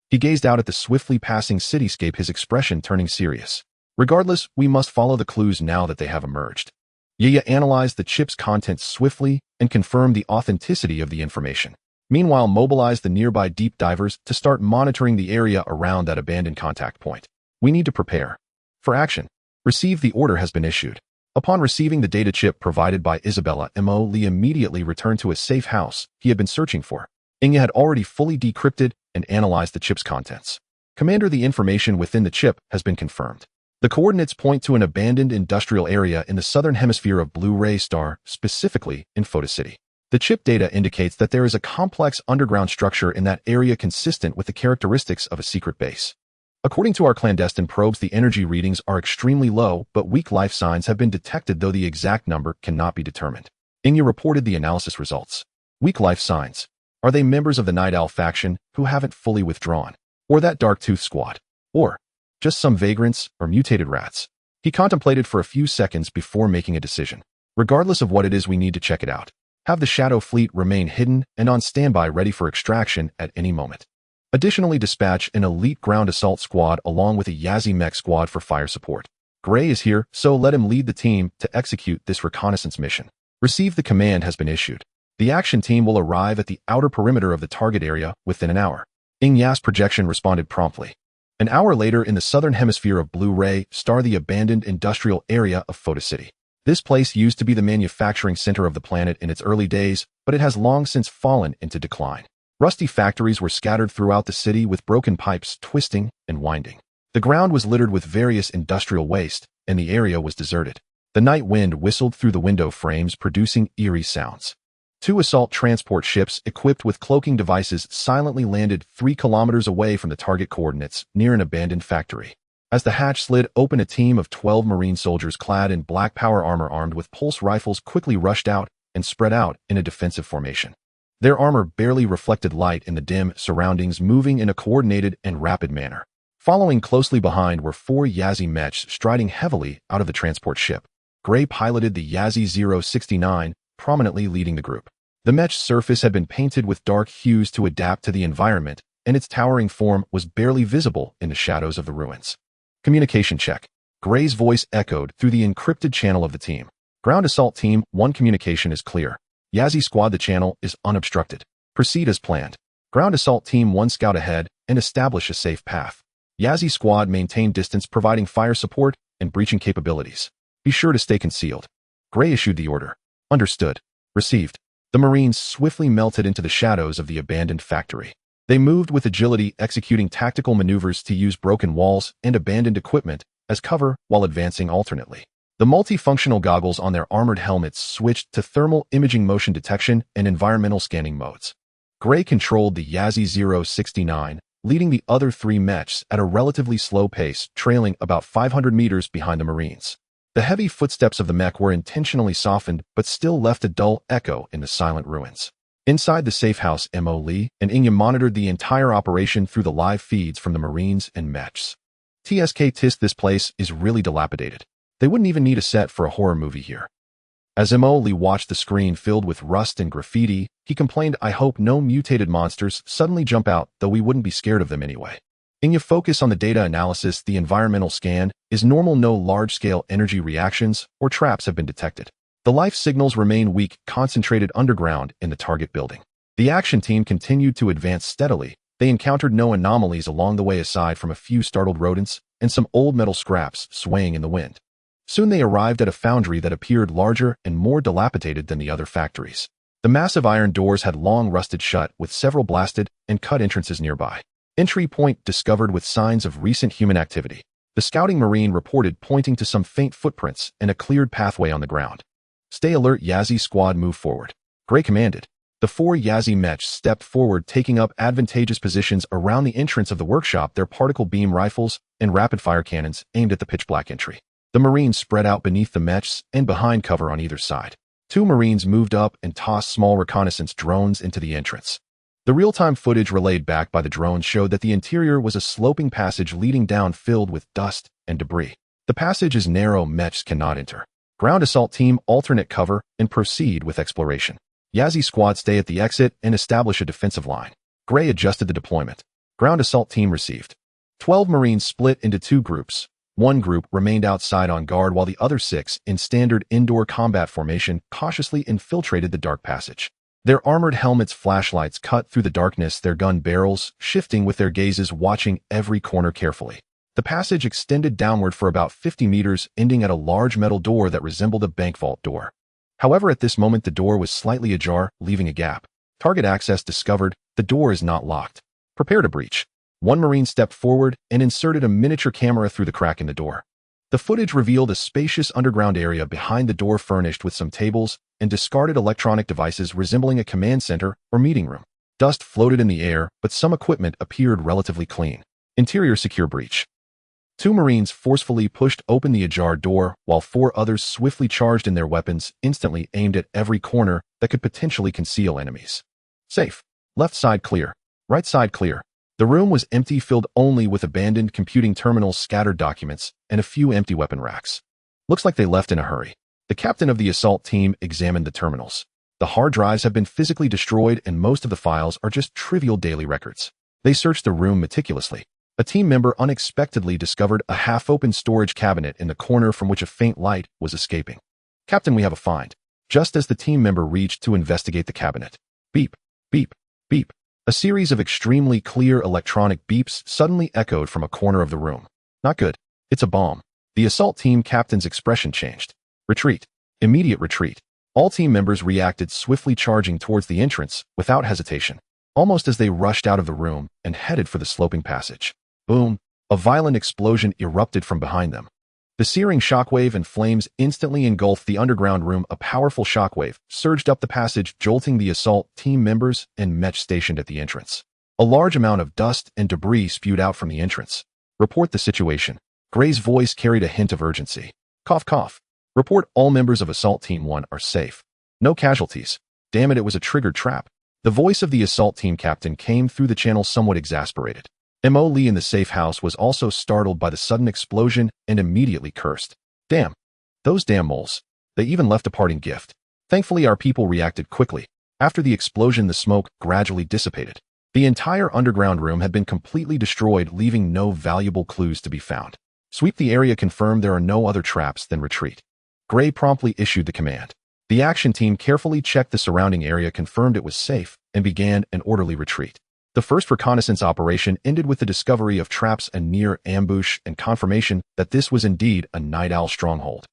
Speaker 1: He gazed out at the swiftly passing cityscape, his expression turning serious. Regardless, we must follow the clues now that they have emerged. Xihe analyzed the chip's contents swiftly and confirmed the authenticity of the information. Meanwhile, mobilized the nearby deep divers to start monitoring the area around that abandoned contact point. We need to prepare for action. Receive the order has been issued. Upon receiving the data chip provided by Isabella, Emoli immediately returned to a safe house he had been searching for. Xihe had already fully decrypted and analyzed the chip's contents. Commander, the information within the chip has been confirmed. The coordinates point to an abandoned industrial area in the southern hemisphere of Blue-ray Star, specifically in Foothold City. The chip data indicates that there is a complex underground structure in that area consistent with the characteristics of a secret base. According to our clandestine probes, the energy readings are extremely low, but weak life signs have been detected, though the exact number cannot be determined. Xihe reported the analysis results. Weak life signs. Are they members of the Night Owl faction who haven't fully withdrawn? Or that Dark Tooth Squad? Or just some vagrants or mutated rats? He contemplated for a few seconds before making a decision. Regardless of what it is, we need to check it out. Have the Shadow Fleet remain hidden and on standby, ready for extraction at any moment. Additionally, dispatch an elite ground assault squad along with a Yazi mech squad for fire support. Gray is here, so let him lead the team to execute this reconnaissance mission. Receive the command has been issued. The action team will arrive at the outer perimeter of the target area within an hour. Xihe's projection responded promptly. An hour later, in the southern hemisphere of Blue-ray Star, the abandoned industrial area of Foothold City. This place used to be the manufacturing center of the planet in its early days, but it has long since fallen into decline. Rusty factories were scattered throughout the city, with broken pipes twisting and winding. The ground was littered with various industrial waste, and the area was deserted. The night wind whistled through the window frames, producing eerie sounds. 2 assault transport ships equipped with cloaking devices silently landed 3 kilometers away from the target coordinates, near an abandoned factory. As the hatch slid open, a team of 12 Marine soldiers clad in black power armor armed with pulse rifles quickly rushed out and spread out in a defensive formation. Their armor barely reflected light in the dim surroundings, moving in a coordinated and rapid manner. Following closely behind were 4 Yazi mechs striding heavily out of the transport ship. Gray piloted the Yazi 069, prominently leading the group. The mech's surface had been painted with dark hues to adapt to the environment, and its towering form was barely visible in the shadows of the ruins. Communication check. Gray's voice echoed through the encrypted channel of the team. Ground Assault Team 1, communication is clear. Yazi Squad, the channel is unobstructed. Proceed as planned. Ground Assault Team 1, scout ahead and establish a safe path. Yazi Squad, maintain distance, providing fire support and breaching capabilities. Be sure to stay concealed. Gray issued the order. Understood. Received. The Marines swiftly melted into the shadows of the abandoned factory. They moved with agility, executing tactical maneuvers to use broken walls and abandoned equipment as cover while advancing alternately. The multifunctional goggles on their armored helmets switched to thermal imaging, motion detection, and environmental scanning modes. Gray controlled the Yazi 069, leading the other three mechs at a relatively slow pace, trailing about 500 meters behind the Marines. The heavy footsteps of the mech were intentionally softened, but still left a dull echo in the silent ruins. Inside the safe house, Mo Lee and Inya monitored the entire operation through the live feeds from the Marines and mechs. Tisk, this place is really dilapidated. They wouldn't even need a set for a horror movie here. As Mo Lee watched the screen filled with rust and graffiti, he complained, I hope no mutated monsters suddenly jump out, though we wouldn't be scared of them anyway. Inya focused on the data analysis. The environmental scan is normal. No large-scale energy reactions or traps have been detected. The life signals remain weak, concentrated underground in the target building. The action team continued to advance steadily. They encountered no anomalies along the way aside from a few startled rodents and some old metal scraps swaying in the wind. Soon they arrived at a foundry that appeared larger and more dilapidated than the other factories. The massive iron doors had long rusted shut, with several blasted and cut entrances nearby. Entry point discovered with signs of recent human activity. The scouting Marine reported, pointing to some faint footprints and a cleared pathway on the ground. Stay alert, Yazi squad, move forward. Gray commanded. The four Yazi mechs stepped forward, taking up advantageous positions around the entrance of the workshop, their particle beam rifles and rapid-fire cannons aimed at the pitch-black entry. The Marines spread out beneath the mechs and behind cover on either side. Two Marines moved up and tossed small reconnaissance drones into the entrance. The real-time footage relayed back by the drones showed that the interior was a sloping passage leading down filled with dust and debris. The passage is narrow, mechs cannot enter. Ground assault team, alternate cover and proceed with exploration. Yazi squad, stay at the exit and establish a defensive line. Gray adjusted the deployment. Ground assault team received. 12 Marines split into two groups. One group remained outside on guard while the other 6, in standard indoor combat formation, cautiously infiltrated the dark passage. Their armored helmets' flashlights cut through the darkness, their gun barrels shifting with their gazes, watching every corner carefully. The passage extended downward for about 50 meters, ending at a large metal door that resembled a bank vault door. However, at this moment the door was slightly ajar, leaving a gap. Target access discovered. The door is not locked. Prepare to breach. One Marine stepped forward and inserted a miniature camera through the crack in the door. The footage revealed a spacious underground area behind the door, furnished with some tables and discarded electronic devices resembling a command center or meeting room. Dust floated in the air, but some equipment appeared relatively clean. Interior secure. Breach. 2 Marines forcefully pushed open the ajar door, while 4 others swiftly charged in, their weapons instantly aimed at every corner that could potentially conceal enemies. Safe. Left side clear. Right side clear. The room was empty, filled only with abandoned computing terminals, scattered documents, and a few empty weapon racks. Looks like they left in a hurry. The captain of the assault team examined the terminals. The hard drives have been physically destroyed and most of the files are just trivial daily records. They searched the room meticulously. A team member unexpectedly discovered a half-open storage cabinet in the corner from which a faint light was escaping. Captain, we have a find. Just as the team member reached to investigate the cabinet. Beep, beep, beep. A series of extremely clear electronic beeps suddenly echoed from a corner of the room. Not good. It's a bomb. The assault team captain's expression changed. Retreat. Immediate retreat. All team members reacted, swiftly charging towards the entrance without hesitation, almost as they rushed out of the room and headed for the sloping passage. Boom! A violent explosion erupted from behind them. The searing shockwave and flames instantly engulfed the underground room. A powerful shockwave surged up the passage, jolting the assault team members and mech stationed at the entrance. A large amount of dust and debris spewed out from the entrance. Report the situation. Gray's voice carried a hint of urgency. Cough, cough. Report all members of Assault Team 1 are safe. No casualties. Damn it, it was a triggered trap. The voice of the assault team captain came through the channel, somewhat exasperated. Mo Lee in the safe house was also startled by the sudden explosion and immediately cursed. Damn. Those damn moles. They even left a parting gift. Thankfully, our people reacted quickly. After the explosion, the smoke gradually dissipated. The entire underground room had been completely destroyed, leaving no valuable clues to be found. Sweep the area. Confirmed there are no other traps, then retreat. Gray promptly issued the command. The action team carefully checked the surrounding area, confirmed it was safe, and began an orderly retreat. The first reconnaissance operation ended with the discovery of traps and near ambush and confirmation that this was indeed a Night Owl stronghold.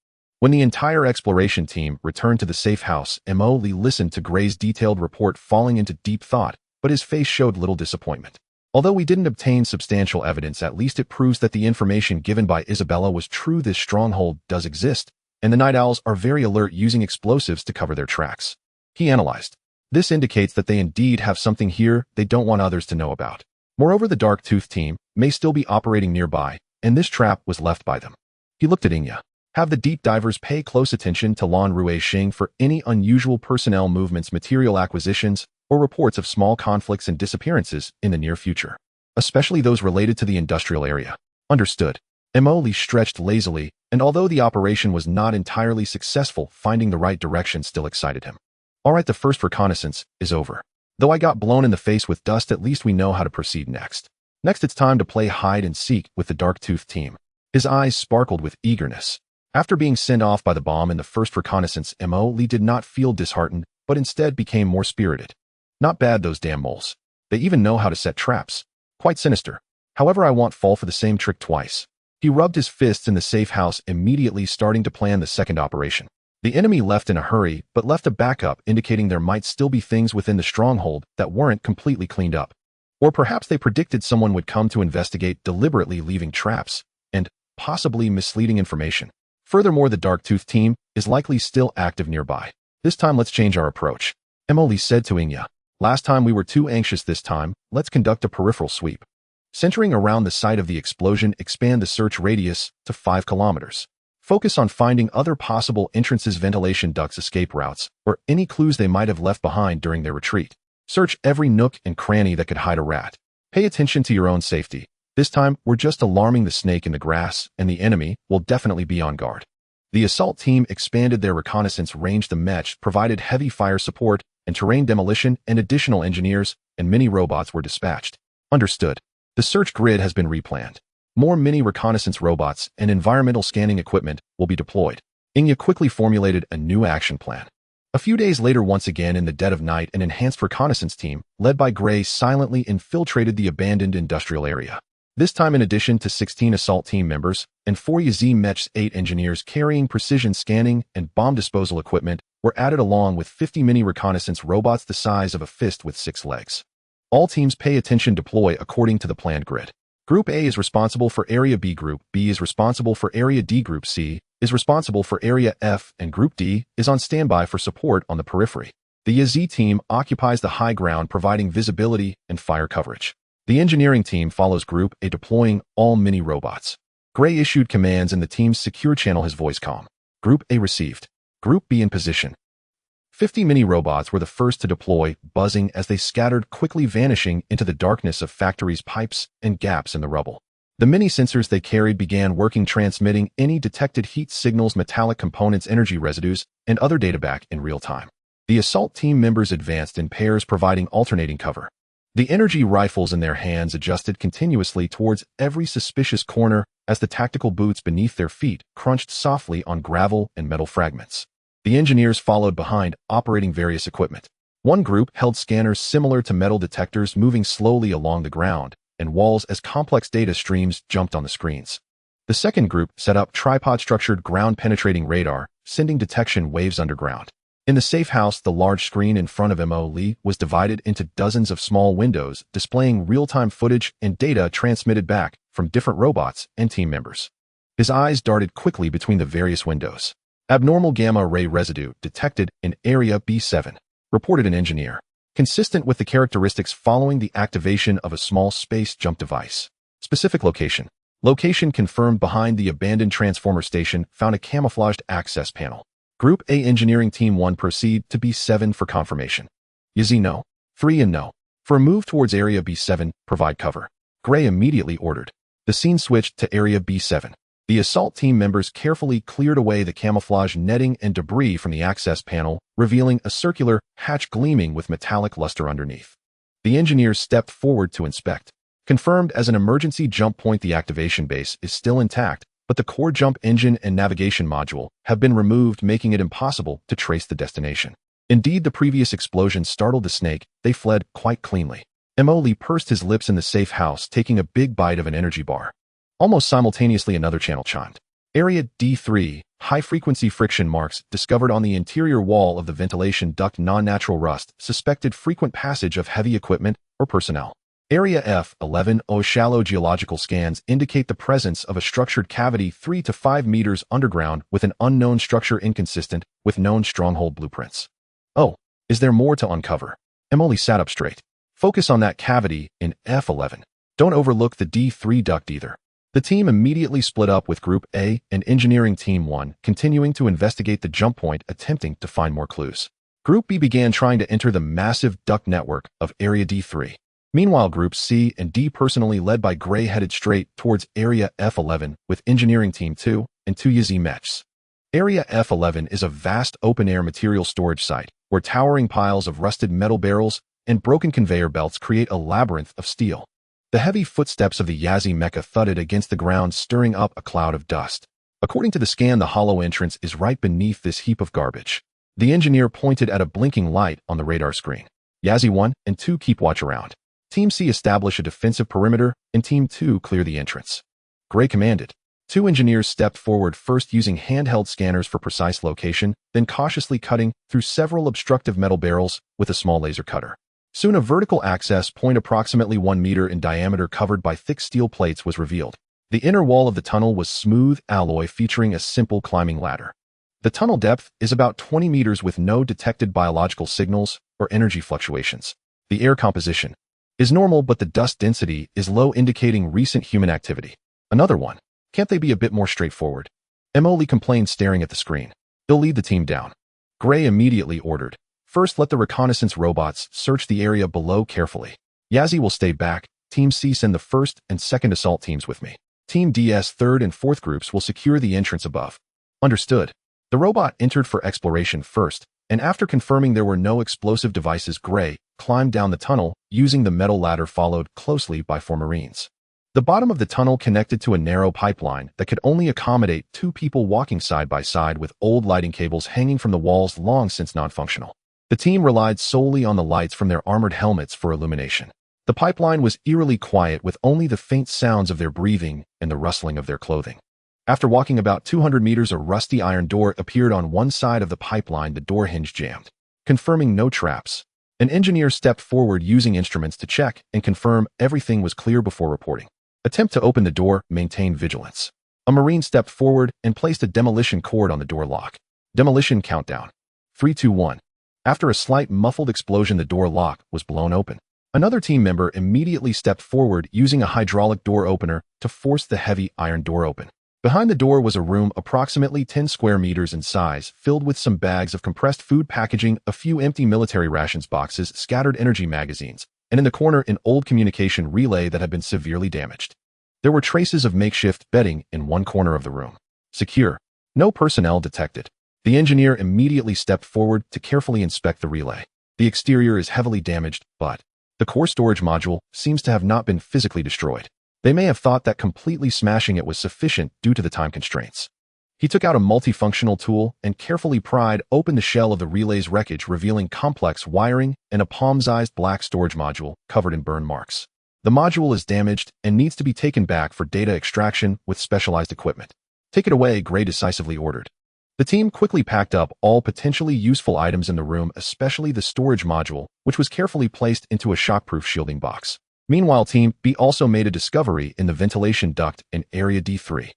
Speaker 1: When the entire exploration team returned to the safe house, Mo Li listened to Gray's detailed report, falling into deep thought, but his face showed little disappointment. Although we didn't obtain substantial evidence, at least it proves that the information given by Isabella was true. This stronghold does exist, and the Night Owls are very alert, using explosives to cover their tracks. He analyzed. This indicates that they indeed have something here they don't want others to know about. Moreover, the Dark Tooth team may still be operating nearby, and this trap was left by them. He looked at Inya. Have the deep divers pay close attention to Lan Rui Xing for any unusual personnel movements, material acquisitions, or reports of small conflicts and disappearances in the near future, especially those related to the industrial area. Understood. Mo Li stretched lazily, and although the operation was not entirely successful, finding the right direction still excited him. Alright, the first reconnaissance is over. Though I got blown in the face with dust, at least we know how to proceed next. Next, it's time to play hide and seek with the Dark Tooth team. His eyes sparkled with eagerness. After being sent off by the bomb in the first reconnaissance, Mo Li did not feel disheartened, but instead became more spirited. Not bad, those damn moles. They even know how to set traps. Quite sinister. However, I won't fall for the same trick twice. He rubbed his fists in the safe house, immediately starting to plan the second operation. The enemy left in a hurry, but left a backup, indicating there might still be things within the stronghold that weren't completely cleaned up. Or perhaps they predicted someone would come to investigate, deliberately leaving traps and possibly misleading information. Furthermore, the Dark Tooth team is likely still active nearby. This time, let's change our approach. Mo Li said to Inya. Last time we were too anxious. This time, let's conduct a peripheral sweep. Centering around the site of the explosion, expand the search radius to 5 kilometers. Focus on finding other possible entrances, ventilation ducts, escape routes, or any clues they might have left behind during their retreat. Search every nook and cranny that could hide a rat. Pay attention to your own safety. This time, we're just alarming the snake in the grass, and the enemy will definitely be on guard. The assault team expanded their reconnaissance range. The Mech provided heavy fire support and terrain demolition, and additional engineers and mini-robots were dispatched. Understood. The search grid has been replanned. More mini-reconnaissance robots and environmental scanning equipment will be deployed. Inya quickly formulated a new action plan. A few days later, once again in the dead of night, an enhanced reconnaissance team, led by Gray, silently infiltrated the abandoned industrial area. This time, in addition to 16 assault team members and 4 Yazi Mech's 8 engineers carrying precision scanning and bomb disposal equipment, were added, along with 50 mini-reconnaissance robots the size of a fist with 6 legs. All teams pay attention, deploy according to the planned grid. Group A is responsible for Area B, Group B is responsible for Area D, Group C is responsible for Area F, and Group D is on standby for support on the periphery. The Yazi team occupies the high ground, providing visibility and fire coverage. The engineering team follows Group A, deploying all mini-robots. Gray issued commands in the team's secure channel, his voice calm. Group A received. Group B in position. 50 mini-robots were the first to deploy, buzzing as they scattered, quickly vanishing into the darkness of factories' pipes and gaps in the rubble. The mini-sensors they carried began working, transmitting any detected heat signals, metallic components, energy residues, and other data back in real time. The assault team members advanced in pairs, providing alternating cover. The energy rifles in their hands adjusted continuously towards every suspicious corner as the tactical boots beneath their feet crunched softly on gravel and metal fragments. The engineers followed behind, operating various equipment. One group held scanners similar to metal detectors, moving slowly along the ground and walls as complex data streams jumped on the screens. The second group set up tripod-structured ground-penetrating radar, sending detection waves underground. In the safe house, the large screen in front of Mo Li was divided into dozens of small windows, displaying real-time footage and data transmitted back from different robots and team members. His eyes darted quickly between the various windows. Abnormal gamma-ray residue detected in Area B7, reported an engineer, consistent with the characteristics following the activation of a small space jump device. Specific location. Location confirmed behind the abandoned transformer station, found a camouflaged access panel. Group A Engineering Team 1 proceed to B7 for confirmation. Yazi no. 3 and no. For a move towards Area B7, provide cover. Gray immediately ordered. The scene switched to Area B7. The assault team members carefully cleared away the camouflage netting and debris from the access panel, revealing a circular hatch gleaming with metallic luster underneath. The engineers stepped forward to inspect. Confirmed as an emergency jump point, the activation base is still intact, but the core jump engine and navigation module have been removed, making it impossible to trace the destination. Indeed, the previous explosion startled the snake. They fled quite cleanly. Mo Li pursed his lips in the safe house, taking a big bite of an energy bar. Almost simultaneously, another channel chimed. Area D3, high-frequency friction marks discovered on the interior wall of the ventilation duct. Non-natural rust, suspected frequent passage of heavy equipment or personnel. Area F11, shallow geological scans indicate the presence of a structured cavity 3 to 5 meters underground with an unknown structure inconsistent with known stronghold blueprints. Oh, is there more to uncover? Emily sat up straight. Focus on that cavity in F11. Don't overlook the D3 duct either. The team immediately split up, with Group A and Engineering Team 1 continuing to investigate the jump point, attempting to find more clues. Group B began trying to enter the massive duct network of Area D3. Meanwhile, Groups C and D, personally led by Gray, headed straight towards Area F11 with Engineering Team 2 and 2 Yizi mechs. Area F11 is a vast open-air material storage site where towering piles of rusted metal barrels and broken conveyor belts create a labyrinth of steel. The heavy footsteps of the Yizi mecha thudded against the ground, stirring up a cloud of dust. According to the scan, the hollow entrance is right beneath this heap of garbage. The engineer pointed at a blinking light on the radar screen. Yizi 1 and 2 keep watch around. Team C establish a defensive perimeter, and Team 2 clear the entrance. Gray commanded. 2 engineers stepped forward, first using handheld scanners for precise location, then cautiously cutting through several obstructive metal barrels with a small laser cutter. Soon a vertical access point approximately 1 meter in diameter covered by thick steel plates was revealed. The inner wall of the tunnel was smooth alloy featuring a simple climbing ladder. The tunnel depth is about 20 meters with no detected biological signals or energy fluctuations. The air composition is normal, but the dust density is low, indicating recent human activity. Another one. Can't they be a bit more straightforward? Emily complained, staring at the screen. They'll lead the team down. Gray immediately ordered. First, let the reconnaissance robots search the area below carefully. Yizi will stay back. Team C, send the first and second assault teams with me. Team D's third and fourth groups will secure the entrance above. Understood. The robot entered for exploration first, and after confirming there were no explosive devices, Gray climbed down the tunnel using the metal ladder, followed closely by 4 Marines. The bottom of the tunnel connected to a narrow pipeline that could only accommodate 2 people walking side by side, with old lighting cables hanging from the walls long since non-functional. The team relied solely on the lights from their armored helmets for illumination. The pipeline was eerily quiet, with only the faint sounds of their breathing and the rustling of their clothing. After walking about 200 meters, a rusty iron door appeared on one side of the pipeline. The door hinge jammed. Confirming no traps, an engineer stepped forward using instruments to check and confirm everything was clear before reporting. Attempt to open the door, maintain vigilance. A Marine stepped forward and placed a demolition cord on the door lock. Demolition countdown. 3, 2, 1. After a slight muffled explosion, the door lock was blown open. Another team member immediately stepped forward using a hydraulic door opener to force the heavy iron door open. Behind the door was a room approximately 10 square meters in size, filled with some bags of compressed food packaging, a few empty military rations boxes, scattered energy magazines, and in the corner an old communication relay that had been severely damaged. There were traces of makeshift bedding in one corner of the room. Secure. No personnel detected. The engineer immediately stepped forward to carefully inspect the relay. The exterior is heavily damaged, but the core storage module seems to have not been physically destroyed. They may have thought that completely smashing it was sufficient due to the time constraints. He took out a multifunctional tool and carefully pried open the shell of the relay's wreckage, revealing complex wiring and a palm-sized black storage module covered in burn marks. The module is damaged and needs to be taken back for data extraction with specialized equipment. Take it away, Gray decisively ordered. The team quickly packed up all potentially useful items in the room, especially the storage module, which was carefully placed into a shockproof shielding box. Meanwhile, Team B also made a discovery in the ventilation duct in Area D3.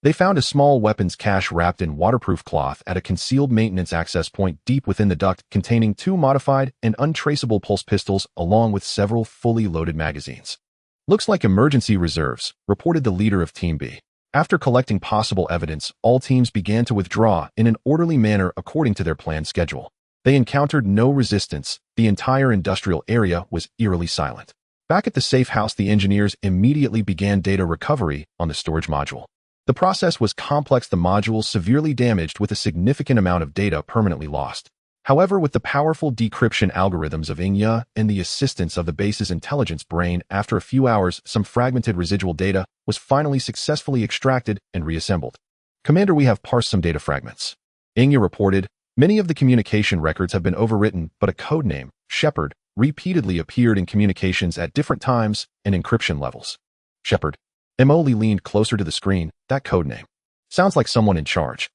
Speaker 1: They found a small weapons cache wrapped in waterproof cloth at a concealed maintenance access point deep within the duct, containing 2 modified and untraceable pulse pistols along with several fully loaded magazines. Looks like emergency reserves, reported the leader of Team B. After collecting possible evidence, all teams began to withdraw in an orderly manner according to their planned schedule. They encountered no resistance. The entire industrial area was eerily silent. Back at the safe house, the engineers immediately began data recovery on the storage module. The process was complex, the module severely damaged with a significant amount of data permanently lost. However, with the powerful decryption algorithms of Xianxia and the assistance of the base's intelligence brain, after a few hours, some fragmented residual data was finally successfully extracted and reassembled. Commander, we have parsed some data fragments. Xianxia reported. Many of the communication records have been overwritten, but a codename, Shepard, repeatedly appeared in communications at different times and encryption levels. Shepard. Emily leaned closer to the screen. That codename. Sounds like someone in charge.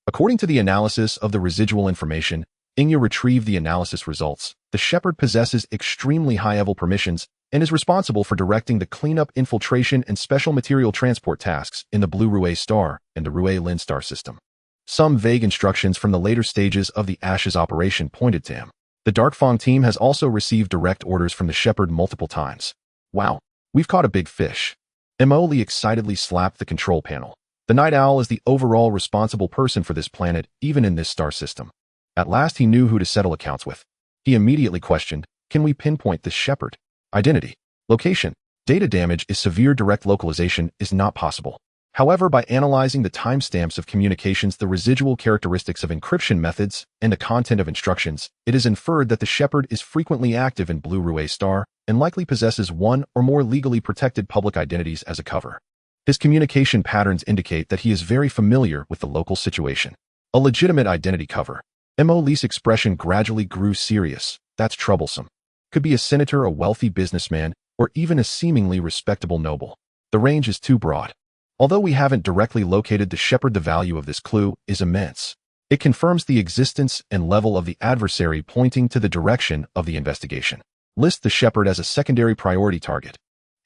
Speaker 1: According to the analysis of the residual information, Xihe retrieved the analysis results. The Shepherd possesses extremely high-level permissions and is responsible for directing the cleanup, infiltration, and special material transport tasks in the Blue Rue star and the Rue Lin star system. Some vague instructions from the later stages of the Ashes operation pointed to him. The Darkfang team has also received direct orders from the Shepherd multiple times. Wow, we've caught a big fish. Mo excitedly slapped the control panel. The Night Owl is the overall responsible person for this planet, even in this star system. At last he knew who to settle accounts with. He immediately questioned, can we pinpoint this Shepherd? Identity, location, data damage is severe. Direct localization is not possible. However, by analyzing the timestamps of communications, the residual characteristics of encryption methods, and the content of instructions, it is inferred that the Shepherd is frequently active in Blue Rue star and likely possesses one or more legally protected public identities as a cover. His communication patterns indicate that he is very familiar with the local situation. A legitimate identity cover. Mo's expression gradually grew serious. That's troublesome. Could be a senator, a wealthy businessman, or even a seemingly respectable noble. The range is too broad. Although we haven't directly located the Shepherd, the value of this clue is immense. It confirms the existence and level of the adversary, pointing to the direction of the investigation. List the Shepherd as a secondary priority target.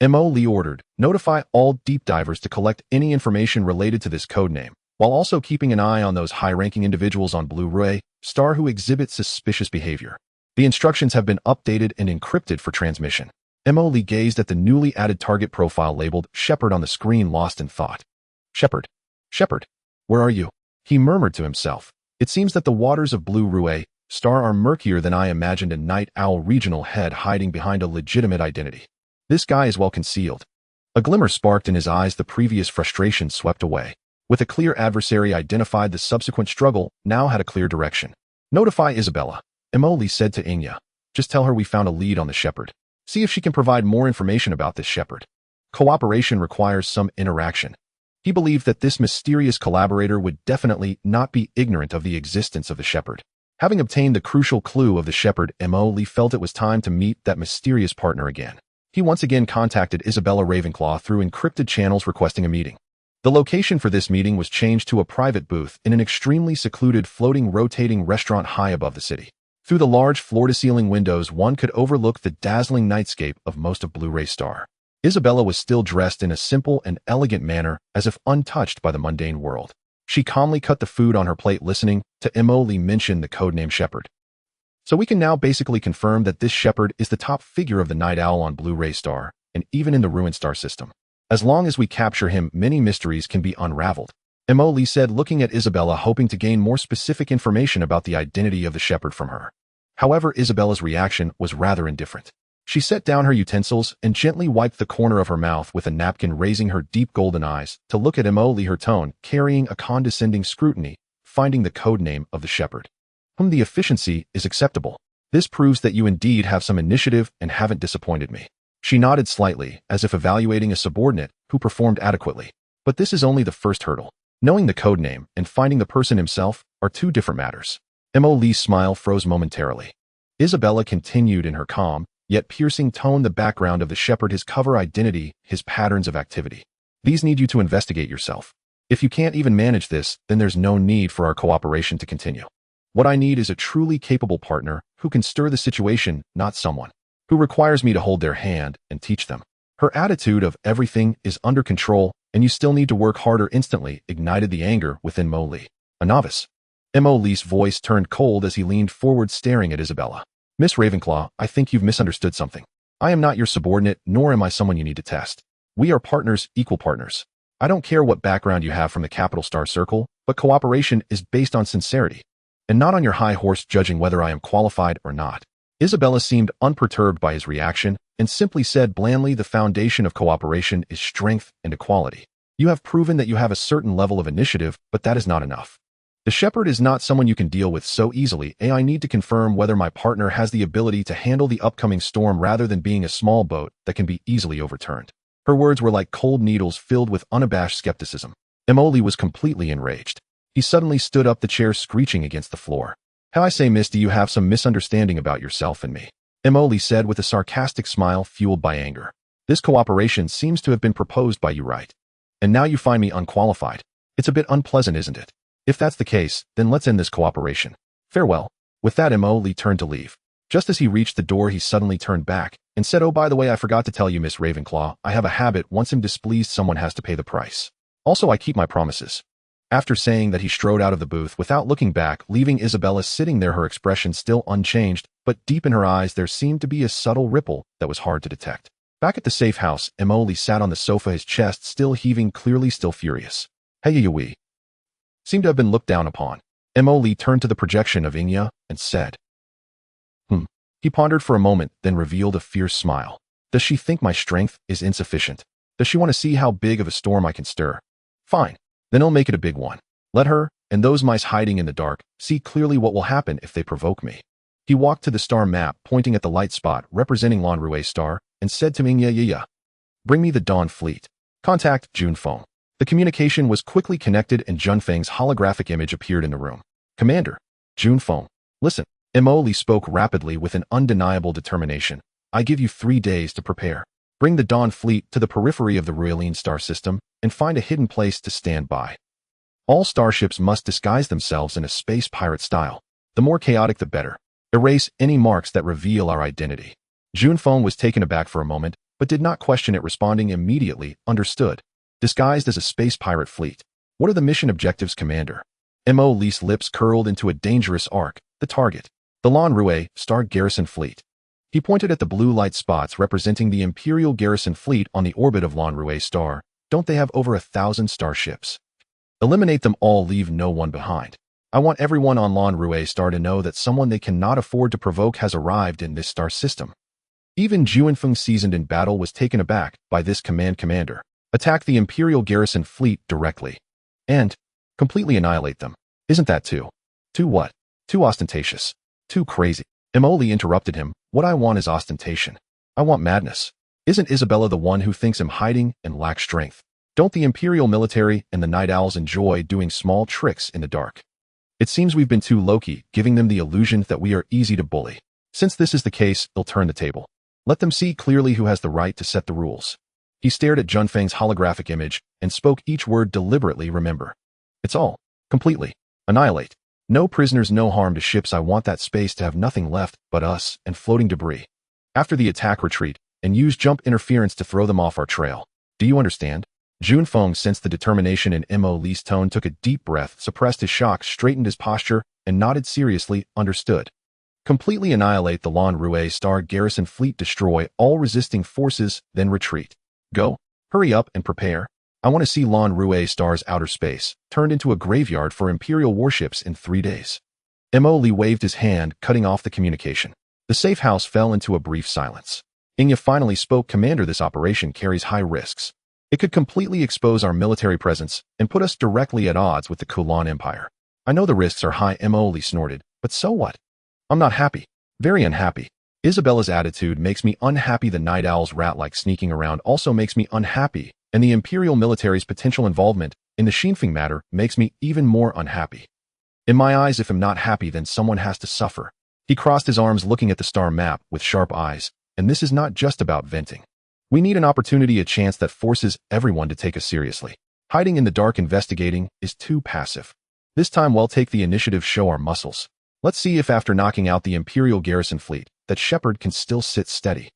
Speaker 1: Mo ordered, notify all deep divers to collect any information related to this codename, while also keeping an eye on those high-ranking individuals on Blue Rue star who exhibit suspicious behavior. The instructions have been updated and encrypted for transmission. Mo gazed at the newly added target profile labeled Shepherd on the screen, lost in thought. Shepherd, Shepherd, where are you? He murmured to himself. It seems that the waters of Blue Rue star are murkier than I imagined. A Night Owl regional head hiding behind a legitimate identity. This guy is well concealed. A glimmer sparked in his eyes. The previous frustration swept away. With a clear adversary identified, the subsequent struggle now had a clear direction. Notify Isabella, Mo said to Xihe. Just tell her we found a lead on the Shepherd. See if she can provide more information about this Shepherd. Cooperation requires some interaction. He believed that this mysterious collaborator would definitely not be ignorant of the existence of the Shepherd. Having obtained the crucial clue of the Shepherd, Mo felt it was time to meet that mysterious partner again. He once again contacted Isabella Ravenclaw through encrypted channels requesting a meeting. The location for this meeting was changed to a private booth in an extremely secluded floating rotating restaurant high above the city. Through the large floor-to-ceiling windows, one could overlook the dazzling nightscape of most of Blue Rue star. Isabella was still dressed in a simple and elegant manner, as if untouched by the mundane world. She calmly cut the food on her plate, listening to Mo mention the codename Shepherd. So we can now basically confirm that this Shepherd is the top figure of the Night Owl on Blue Rue star, and even in the Ruined Star system. As long as we capture him, many mysteries can be unraveled. Mo said, looking at Isabella, hoping to gain more specific information about the identity of the Shepherd from her. However, Isabella's reaction was rather indifferent. She set down her utensils and gently wiped the corner of her mouth with a napkin, raising her deep golden eyes to look at Mo, her tone carrying a condescending scrutiny, finding the codename of the Shepherd. The efficiency is acceptable. This proves that you indeed have some initiative and haven't disappointed me. She nodded slightly, as if evaluating a subordinate who performed adequately. But this is only the first hurdle. Knowing the codename and finding the person himself are two different matters. Mo's smile froze momentarily. Isabella continued in her calm, yet piercing tone, the background of the Shepherd, his cover identity, his patterns of activity. These need you to investigate yourself. If you can't even manage this, then there's no need for our cooperation to continue. What I need is a truly capable partner who can stir the situation, not someone who requires me to hold their hand and teach them. Her attitude of everything is under control and you still need to work harder instantly ignited the anger within Mo. A novice. Mo's voice turned cold as he leaned forward, staring at Isabella. Miss Ravenclaw, I think you've misunderstood something. I am not your subordinate, nor am I someone you need to test. We are partners, equal partners. I don't care what background you have from the Capital Star Circle, but cooperation is based on sincerity, and not on your high horse judging whether I am qualified or not. Isabella seemed unperturbed by his reaction and simply said blandly, the foundation of cooperation is strength and equality. You have proven that you have a certain level of initiative, but that is not enough. The Shepherd is not someone you can deal with so easily, and I need to confirm whether my partner has the ability to handle the upcoming storm rather than being a small boat that can be easily overturned. Her words were like cold needles filled with unabashed skepticism. Mo was completely enraged. He suddenly stood up, the chair screeching against the floor. How I say, miss, do you have some misunderstanding about yourself and me? Mo said with a sarcastic smile fueled by anger. This cooperation seems to have been proposed by you, right? And now you find me unqualified. It's a bit unpleasant, isn't it? If that's the case, then let's end this cooperation. Farewell. With that, Mo turned to leave. Just as he reached the door, he suddenly turned back and said, "Oh, by the way, I forgot to tell you, Miss Ravenclaw, I have a habit. Once I'm displeased, someone has to pay the price. Also, I keep my promises." After saying that, he strode out of the booth without looking back, leaving Isabella sitting there, her expression still unchanged, but deep in her eyes there seemed to be a subtle ripple that was hard to detect. Back at the safe house, Emily sat on the sofa, his chest still heaving, clearly still furious. "Hey, you seem to have been looked down upon." Emily turned to the projection of Xianxia and said, He pondered for a moment, then revealed a fierce smile. "Does she think my strength is insufficient? Does she want to see how big of a storm I can stir? Fine. Then I'll make it a big one. Let her, and those mice hiding in the dark, see clearly what will happen if they provoke me." He walked to the star map, pointing at the light spot representing Lanrue's star, and said to Xianxia, "Bring me the Dawn Fleet. Contact Junfeng." The communication was quickly connected and Junfeng's holographic image appeared in the room. "Commander, Junfeng, listen." Emily spoke rapidly with an undeniable determination. "I give you 3 days to prepare. Bring the Dawn Fleet to the periphery of the Rueline star system and find a hidden place to stand by. All starships must disguise themselves in a space pirate style. The more chaotic, the better. Erase any marks that reveal our identity." Junfeng was taken aback for a moment, but did not question it, responding immediately, "Understood. Disguised as a space pirate fleet. What are the mission objectives, Commander?" Emily's lips curled into a dangerous arc. "The target. The Lanrue Star Garrison Fleet." He pointed at the blue light spots representing the Imperial Garrison Fleet on the orbit of Lanrue Star. "Don't they have over 1,000 starships? Eliminate them all, leave no one behind. I want everyone on Lanrue Star to know that someone they cannot afford to provoke has arrived in this star system." Even Junfeng, seasoned in battle, was taken aback by this command. "Commander, attack the Imperial Garrison Fleet directly. And completely annihilate them. Isn't that too what? Too ostentatious? Too crazy?" Emily interrupted him. "What I want is ostentation. I want madness. Isn't Isabella the one who thinks I'm hiding and lack strength? Don't the Imperial military and the Night Owls enjoy doing small tricks in the dark? It seems we've been too low-key, giving them the illusion that we are easy to bully. Since this is the case, they'll turn the table. Let them see clearly who has the right to set the rules." He stared at Junfeng's holographic image and spoke each word deliberately. "Remember, it's all. Completely. Annihilate. No prisoners, no harm to ships. I want that space to have nothing left but us and floating debris. After the attack, retreat, and use jump interference to throw them off our trail. Do you understand?" Junfeng sensed the determination in Emily's tone, took a deep breath, suppressed his shock, straightened his posture, and nodded seriously. "Understood. Completely annihilate the Lanrue Star Garrison Fleet, destroy all resisting forces, then retreat. Go. Hurry up and prepare. I want to see Lanrue Star's outer space turned into a graveyard for Imperial warships in 3 days." Emily waved his hand, cutting off the communication. The safe house fell into a brief silence. Xianxia finally spoke. "Commander, this operation carries high risks. It could completely expose our military presence and put us directly at odds with the Kulan Empire." "I know the risks are high," Emily snorted, "but so what? I'm not happy. Very unhappy. Isabella's attitude makes me unhappy. The Night Owl's rat-like sneaking around also makes me unhappy. And the Imperial military's potential involvement in the Xianxia matter makes me even more unhappy. In my eyes, if I'm not happy, then someone has to suffer." He crossed his arms, looking at the star map with sharp eyes. "And this is not just about venting. We need an opportunity, a chance that forces everyone to take us seriously. Hiding in the dark, investigating, is too passive. This time we'll take the initiative, show our muscles. Let's see if after knocking out the Imperial Garrison Fleet, that Shepard can still sit steady.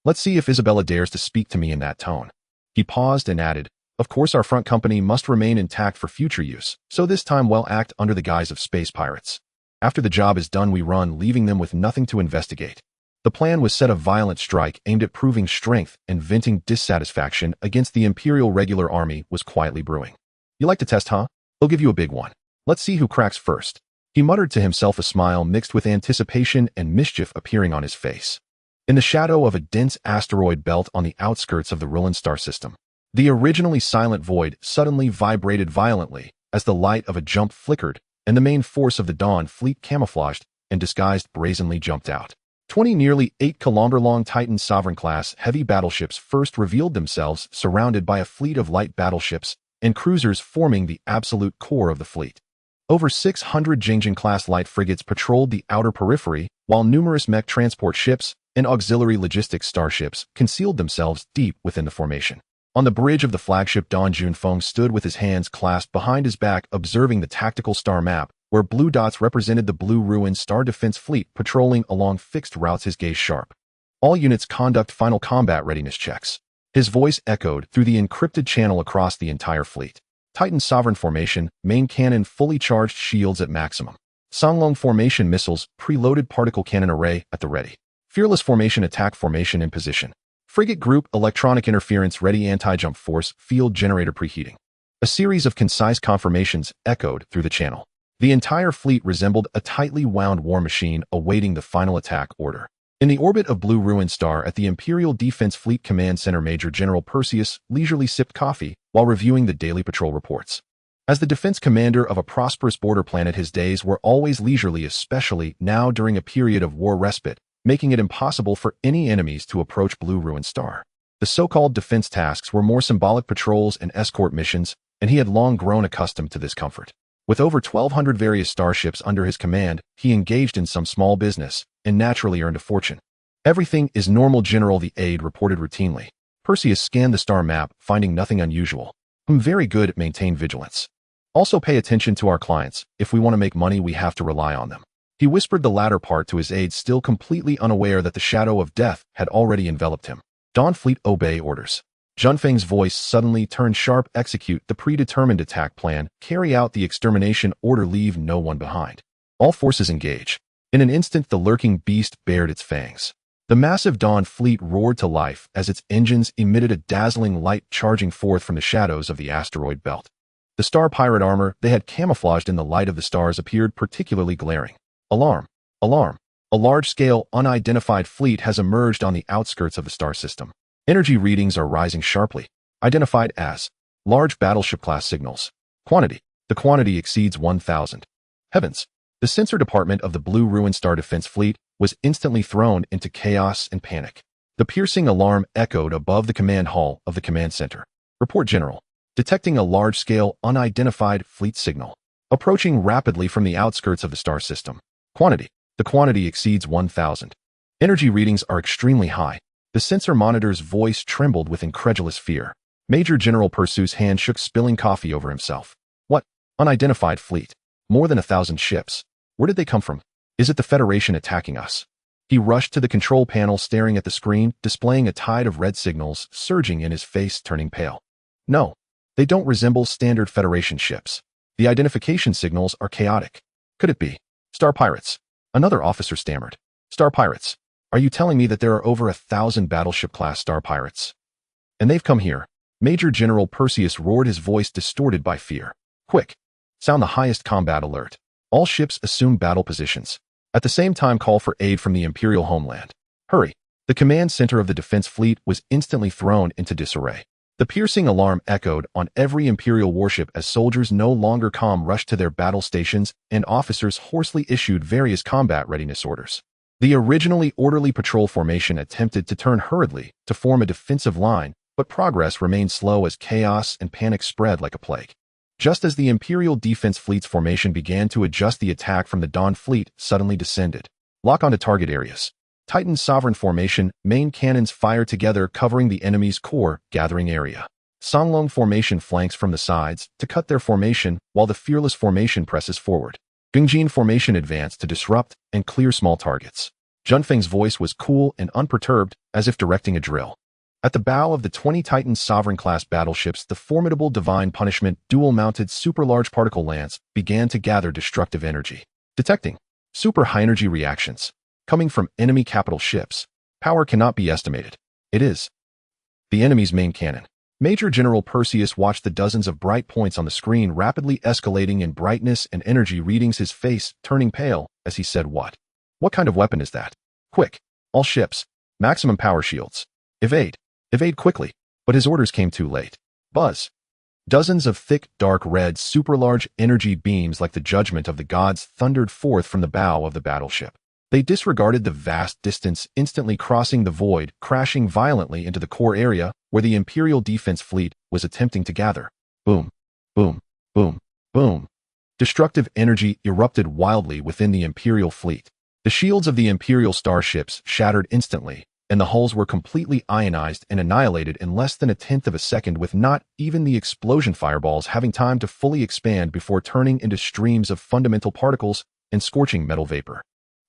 Speaker 1: Let's see if Isabella dares to speak to me in that tone." He paused and added, "Of course, our front company must remain intact for future use, so this time we'll act under the guise of space pirates. After the job is done, we run, leaving them with nothing to investigate." The plan was set a violent strike aimed at proving strength and venting dissatisfaction against the Imperial regular army was quietly brewing. "You like to test, huh? They'll give you a big one. Let's see who cracks first." He muttered to himself, a smile mixed with anticipation and mischief appearing on his face. In the shadow of a dense asteroid belt on the outskirts of the Rueline star system, the originally silent void suddenly vibrated violently as the light of a jump flickered and the main force of the Dawn Fleet, camouflaged and disguised, brazenly jumped out. 20 nearly 8-kilometer-long Titan Sovereign-class heavy battleships first revealed themselves, surrounded by a fleet of light battleships and cruisers forming the absolute core of the fleet. Over 600 Jingjing-class light frigates patrolled the outer periphery, while numerous mech transport ships and auxiliary logistics starships concealed themselves deep within the formation. On the bridge of the flagship, Don Junfeng stood with his hands clasped behind his back, observing the tactical star map, where blue dots represented the Blue Ruin Star Defense Fleet patrolling along fixed routes. His gaze sharp. All units conduct final combat readiness checks. His voice echoed through the encrypted channel across the entire fleet. Titan Sovereign Formation, main cannon fully charged, shields at maximum. Songlong Formation missiles, preloaded particle cannon array at the ready. Fearless Formation attack formation in position. Frigate group, electronic interference ready, anti-jump force, field generator preheating. A series of concise confirmations echoed through the channel. The entire fleet resembled a tightly wound war machine awaiting the final attack order. In the orbit of Blue Ruin Star at the Imperial Defense Fleet Command Center, Major General Perseus leisurely sipped coffee while reviewing the daily patrol reports. As the defense commander of a prosperous border planet, his days were always leisurely, especially now during a period of war respite, making it impossible for any enemies to approach Blue Ruin Star. The so-called defense tasks were more symbolic patrols and escort missions, and he had long grown accustomed to this comfort. With over 1,200 various starships under his command, he engaged in some small business and naturally earned a fortune. Everything is normal, General, the aide reported routinely. Perseus scanned the star map, finding nothing unusual. Very good, maintain vigilance. Also pay attention to our clients. If we want to make money, we have to rely on them. He whispered the latter part to his aide, still completely unaware that the shadow of death had already enveloped him. Dawn Fleet, obey orders. Junfeng's voice suddenly turned sharp. Execute the predetermined attack plan. Carry out the extermination order. Leave no one behind. All forces engage. In an instant, the lurking beast bared its fangs. The massive Dawn Fleet roared to life as its engines emitted a dazzling light, charging forth from the shadows of the asteroid belt. The star pirate armor they had camouflaged in the light of the stars appeared particularly glaring. Alarm! Alarm! A large-scale, unidentified fleet has emerged on the outskirts of the star system. Energy readings are rising sharply. Identified as large battleship-class signals. Quantity. The quantity exceeds 1,000. Heavens! The sensor department of the Blue Ruin Star Defense Fleet was instantly thrown into chaos and panic. The piercing alarm echoed above the command hall of the command center. Report, General. Detecting a large-scale, unidentified fleet signal. Approaching rapidly from the outskirts of the star system. Quantity. The quantity exceeds 1,000. Energy readings are extremely high. The sensor monitor's voice trembled with incredulous fear. Major General Perseus' hand shook, spilling coffee over himself. What? Unidentified fleet. More than 1,000 ships. Where did they come from? Is it the Federation attacking us? He rushed to the control panel, staring at the screen, displaying a tide of red signals, surging in his face, turning pale. No, they don't resemble standard Federation ships. The identification signals are chaotic. Could it be star pirates? Another officer stammered. Star pirates? Are you telling me that there are over 1,000 battleship-class star pirates? And they've come here? Major General Perseus roared, his voice distorted by fear. Quick! Sound the highest combat alert. All ships assume battle positions. At the same time, call for aid from the Imperial homeland. Hurry! The command center of the defense fleet was instantly thrown into disarray. The piercing alarm echoed on every Imperial warship as soldiers no longer calm rushed to their battle stations and officers hoarsely issued various combat readiness orders. The originally orderly patrol formation attempted to turn hurriedly to form a defensive line, but progress remained slow as chaos and panic spread like a plague. Just as the Imperial Defense Fleet's formation began to adjust, the attack from the Dawn Fleet suddenly descended. Lock onto target areas. Titan Sovereign Formation, main cannons fire together, covering the enemy's core gathering area. Songlong Formation flanks from the sides to cut their formation, while the Fearless Formation presses forward. Gungjin Formation advance to disrupt and clear small targets. Junfeng's voice was cool and unperturbed, as if directing a drill. At the bow of the 20 Titan Sovereign-class battleships, the formidable Divine Punishment dual-mounted super-large particle lance began to gather destructive energy. Detecting super high-energy reactions coming from enemy capital ships. Power cannot be estimated. It is the enemy's main cannon. Major General Perseus watched the dozens of bright points on the screen rapidly escalating in brightness and energy readings, his face turning pale as he said, What? What kind of weapon is that? Quick! All ships! Maximum power shields! Evade! Evade quickly! But his orders came too late. Buzz! Dozens of thick, dark red, super-large energy beams like the judgment of the gods thundered forth from the bow of the battleship. They disregarded the vast distance, instantly crossing the void, crashing violently into the core area where the Imperial Defense Fleet was attempting to gather. Boom, boom, boom, boom. Destructive energy erupted wildly within the Imperial fleet. The shields of the Imperial starships shattered instantly, and the hulls were completely ionized and annihilated in less than a tenth of a second, with not even the explosion fireballs having time to fully expand before turning into streams of fundamental particles and scorching metal vapor.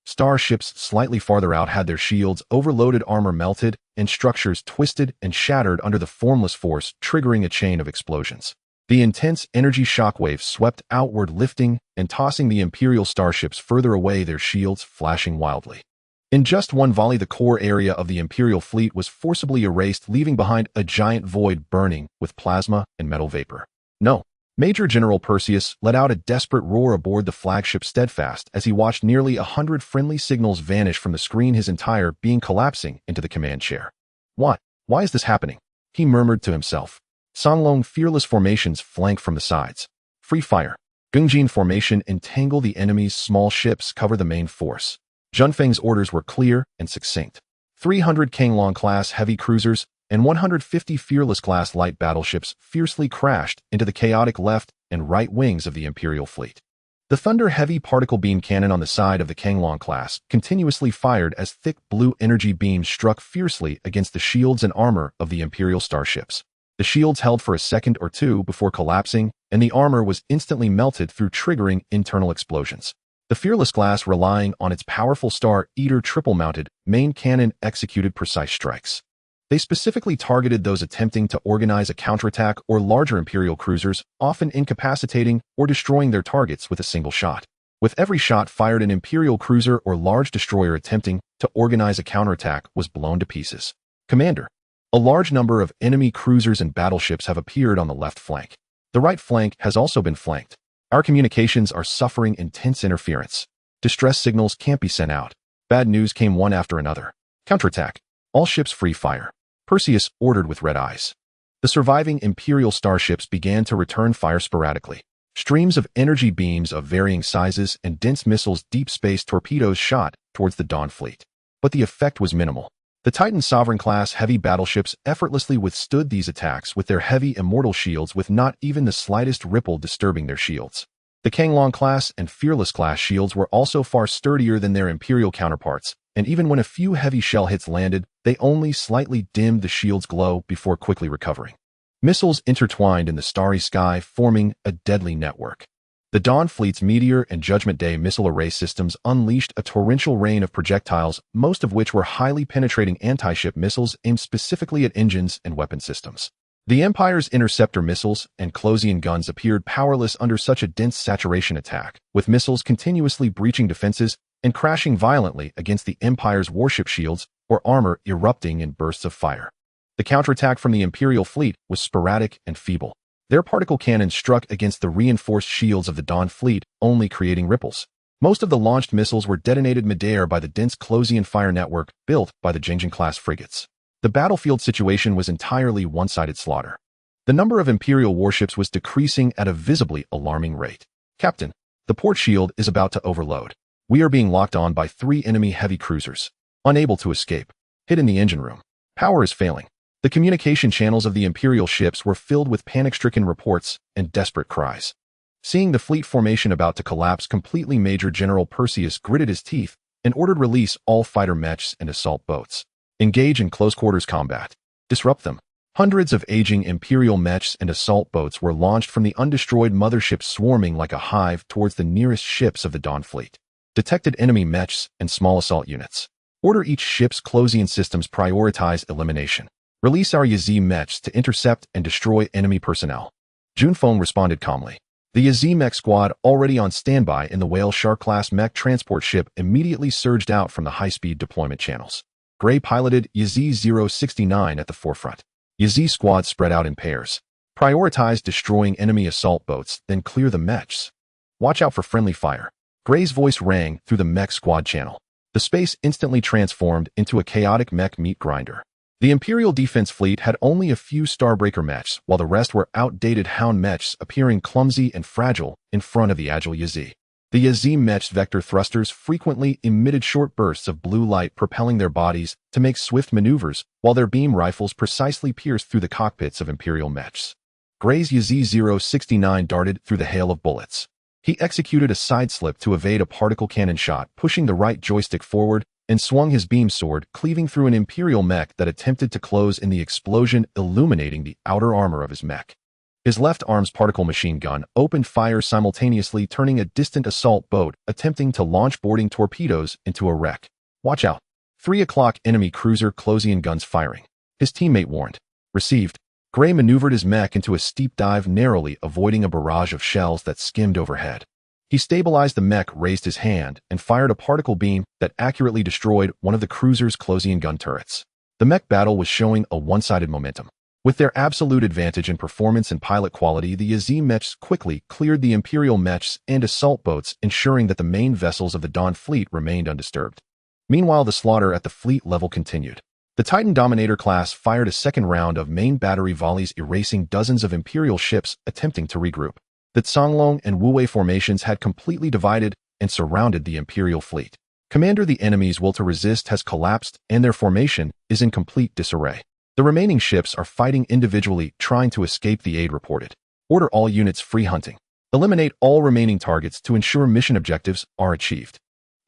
Speaker 1: Starships slightly farther out had their shields, overloaded armor melted, and structures twisted and shattered under the formless force, triggering a chain of explosions. The intense energy shockwaves swept outward, lifting and tossing the Imperial starships further away, their shields flashing wildly. In just one volley, the core area of the Imperial fleet was forcibly erased, leaving behind a giant void burning with plasma and metal vapor. No. Major General Perseus let out a desperate roar aboard the flagship Steadfast as he watched nearly 100 friendly signals vanish from the screen, his entire being collapsing into the command chair. What? Why is this happening? He murmured to himself. Songlong fearless formations flank from the sides. Free fire. Gungjin formation entangle the enemy's small ships, cover the main force. Junfeng's orders were clear and succinct. 300 Kanglong-class heavy cruisers and 150 Fearless-class light battleships fiercely crashed into the chaotic left and right wings of the Imperial fleet. The Thunder heavy particle beam cannon on the side of the Kanglong class continuously fired as thick blue energy beams struck fiercely against the shields and armor of the Imperial starships. The shields held for a second or two before collapsing, and the armor was instantly melted through triggering internal explosions. The Fearless class, relying on its powerful Star Eater triple-mounted main cannon, executed precise strikes. They specifically targeted those attempting to organize a counterattack or larger Imperial cruisers, often incapacitating or destroying their targets with a single shot. With every shot fired, an Imperial cruiser or large destroyer attempting to organize a counterattack was blown to pieces. Commander, a large number of enemy cruisers and battleships have appeared on the left flank. The right flank has also been flanked. Our communications are suffering intense interference. Distress signals can't be sent out. Bad news came one after another. Counterattack. All ships free fire. Perseus ordered with red eyes. The surviving Imperial starships began to return fire sporadically. Streams of energy beams of varying sizes and dense missiles, deep space torpedoes shot towards the Dawn fleet. But the effect was minimal. The Titan Sovereign-class heavy battleships effortlessly withstood these attacks with their heavy immortal shields, with not even the slightest ripple disturbing their shields. The Kanglong-class and Fearless-class shields were also far sturdier than their Imperial counterparts, and even when a few heavy shell hits landed, they only slightly dimmed the shield's glow before quickly recovering. Missiles intertwined in the starry sky, forming a deadly network. The Dawn fleet's Meteor and Judgment Day missile array systems unleashed a torrential rain of projectiles, most of which were highly penetrating anti-ship missiles aimed specifically at engines and weapon systems. The Empire's interceptor missiles and Closian guns appeared powerless under such a dense saturation attack, with missiles continuously breaching defenses and crashing violently against the Empire's warship shields or armor, erupting in bursts of fire. The counterattack from the Imperial fleet was sporadic and feeble. Their particle cannons struck against the reinforced shields of the Dawn fleet, only creating ripples. Most of the launched missiles were detonated midair by the dense Closian fire network built by the Jingjing-class frigates. The battlefield situation was entirely one-sided slaughter. The number of Imperial warships was decreasing at a visibly alarming rate. Captain, the port shield is about to overload. We are being locked on by 3 enemy heavy cruisers. Unable to escape. Hid in the engine room. Power is failing. The communication channels of the Imperial ships were filled with panic-stricken reports and desperate cries. Seeing the fleet formation about to collapse completely, Major General Perseus gritted his teeth and ordered release all fighter mechs and assault boats. Engage in close-quarters combat. Disrupt them. Hundreds of aging Imperial mechs and assault boats were launched from the undestroyed mothership, swarming like a hive towards the nearest ships of the Dawn fleet. Detected enemy mechs and small assault units. Order each ship's Closian systems prioritize elimination. Release our Yazi mechs to intercept and destroy enemy personnel. Junfeng responded calmly. The Yazi mech squad, already on standby in the Whale Shark-class mech transport ship, immediately surged out from the high-speed deployment channels. Gray piloted Yazi 069 at the forefront. Yazi squad spread out in pairs. Prioritize destroying enemy assault boats, then clear the mechs. Watch out for friendly fire. Gray's voice rang through the mech squad channel. The space instantly transformed into a chaotic mech meat grinder. The Imperial defense fleet had only a few Starbreaker mechs, while the rest were outdated Hound mechs, appearing clumsy and fragile in front of the agile Yazi. The Yazi mechs' vector thrusters frequently emitted short bursts of blue light, propelling their bodies to make swift maneuvers, while their beam rifles precisely pierced through the cockpits of Imperial mechs. Gray's Yazi 069 darted through the hail of bullets. He executed a sideslip to evade a particle cannon shot, pushing the right joystick forward and swung his beam sword, cleaving through an Imperial mech that attempted to close in the explosion, illuminating the outer armor of his mech. His left arm's particle machine gun opened fire simultaneously, turning a distant assault boat attempting to launch boarding torpedoes into a wreck. Watch out. 3 o'clock enemy cruiser Closian guns firing. His teammate warned. Received. Gray maneuvered his mech into a steep dive, narrowly avoiding a barrage of shells that skimmed overhead. He stabilized the mech, raised his hand, and fired a particle beam that accurately destroyed one of the cruiser's Closian gun turrets. The mech battle was showing a one-sided momentum. With their absolute advantage in performance and pilot quality, the Yazim mechs quickly cleared the Imperial mechs and assault boats, ensuring that the main vessels of the Dawn fleet remained undisturbed. Meanwhile, the slaughter at the fleet level continued. The Titan Dominator class fired a second round of main battery volleys, erasing dozens of Imperial ships attempting to regroup. The Songlong and Wuwei formations had completely divided and surrounded the Imperial fleet. Commander, the enemy's will to resist has collapsed, and their formation is in complete disarray. The remaining ships are fighting individually, trying to escape, the aide reported. Order all units free hunting. Eliminate all remaining targets to ensure mission objectives are achieved.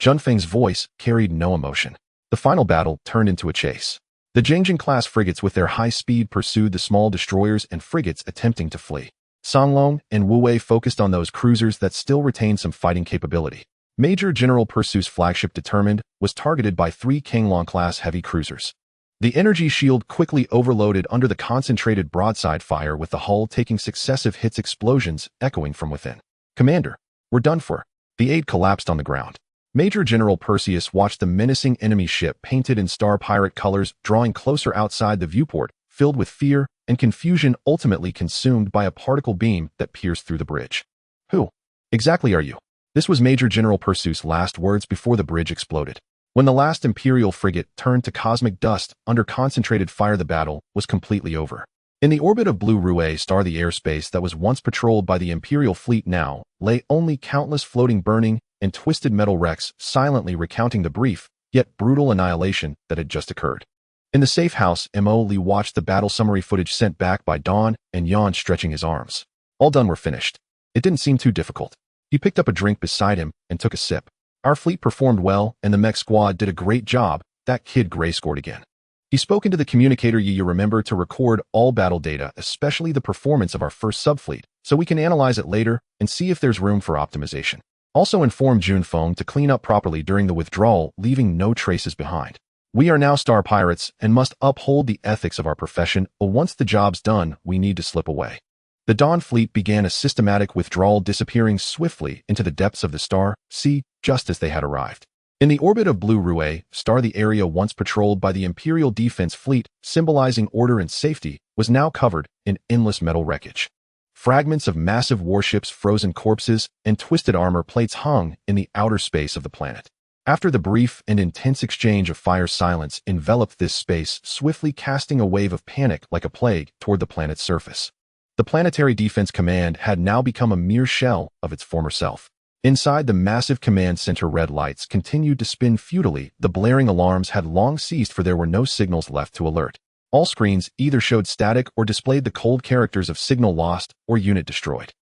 Speaker 1: Junfeng's voice carried no emotion. The final battle turned into a chase. The Jiangjin-class frigates with their high speed pursued the small destroyers and frigates attempting to flee. Songlong and Wuwei focused on those cruisers that still retained some fighting capability. Major General Perseus' flagship Determined was targeted by 3 Kanglong-class heavy cruisers. The energy shield quickly overloaded under the concentrated broadside fire, with the hull taking successive hits, explosions echoing from within. Commander, we're done for. The aide collapsed on the ground. Major General Perseus watched the menacing enemy ship, painted in star pirate colors, drawing closer outside the viewport, filled with fear and confusion, ultimately consumed by a particle beam that pierced through the bridge. Who exactly are you? This was Major General Perseus' last words before the bridge exploded. When the last Imperial frigate turned to cosmic dust under concentrated fire, the battle was completely over. In the orbit of Blue Rué Star, the airspace that was once patrolled by the Imperial fleet now lay only countless floating, burning, and twisted metal wrecks, silently recounting the brief, yet brutal annihilation that had just occurred. In the safe house, Mo Li watched the battle summary footage sent back by Dawn and yawned, stretching his arms. All done, we're finished. It didn't seem too difficult. He picked up a drink beside him and took a sip. Our fleet performed well, and the mech squad did a great job. That kid Gray scored again. He spoke into the communicator. You remember to record all battle data, especially the performance of our first subfleet, so we can analyze it later and see if there's room for optimization. Also inform Junfeng to clean up properly during the withdrawal, leaving no traces behind. We are now star pirates and must uphold the ethics of our profession, but once the job's done, we need to slip away. The Dawn fleet began a systematic withdrawal, disappearing swiftly into the depths of the Star Sea, just as they had arrived. In the orbit of Blue Rué Star, the area once patrolled by the Imperial Defense Fleet, symbolizing order and safety, was now covered in endless metal wreckage. Fragments of massive warships, frozen corpses, and twisted armor plates hung in the outer space of the planet. After the brief and intense exchange of fire, silence enveloped this space, swiftly casting a wave of panic like a plague toward the planet's surface. The Planetary Defense Command had now become a mere shell of its former self. Inside the massive command center, red lights continued to spin futilely. The blaring alarms had long ceased, for there were no signals left to alert. All screens either showed static or displayed the cold characters of signal lost or unit destroyed.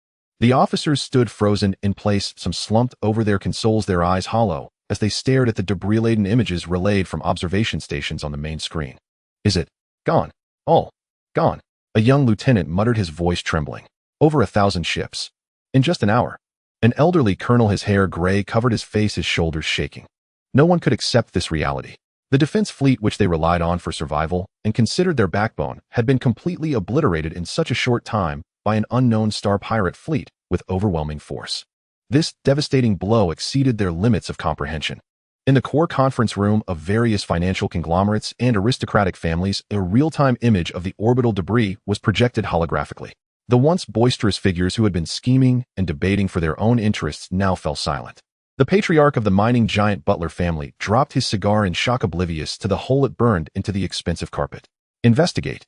Speaker 1: The officers stood frozen in place, some slumped over their consoles, their eyes hollow, as they stared at the debris-laden images relayed from observation stations on the main screen. Is it gone? All gone? A young lieutenant muttered, his voice trembling. Over 1,000 ships. In just an hour. An elderly colonel, his hair gray, covered his face, his shoulders shaking. No one could accept this reality. The defense fleet, which they relied on for survival and considered their backbone, had been completely obliterated in such a short time by an unknown star pirate fleet with overwhelming force. This devastating blow exceeded their limits of comprehension. In the core conference room of various financial conglomerates and aristocratic families, a real-time image of the orbital debris was projected holographically. The once boisterous figures who had been scheming and debating for their own interests now fell silent. The patriarch of the mining giant Butler family dropped his cigar in shock, oblivious to the hole it burned into the expensive carpet. Investigate.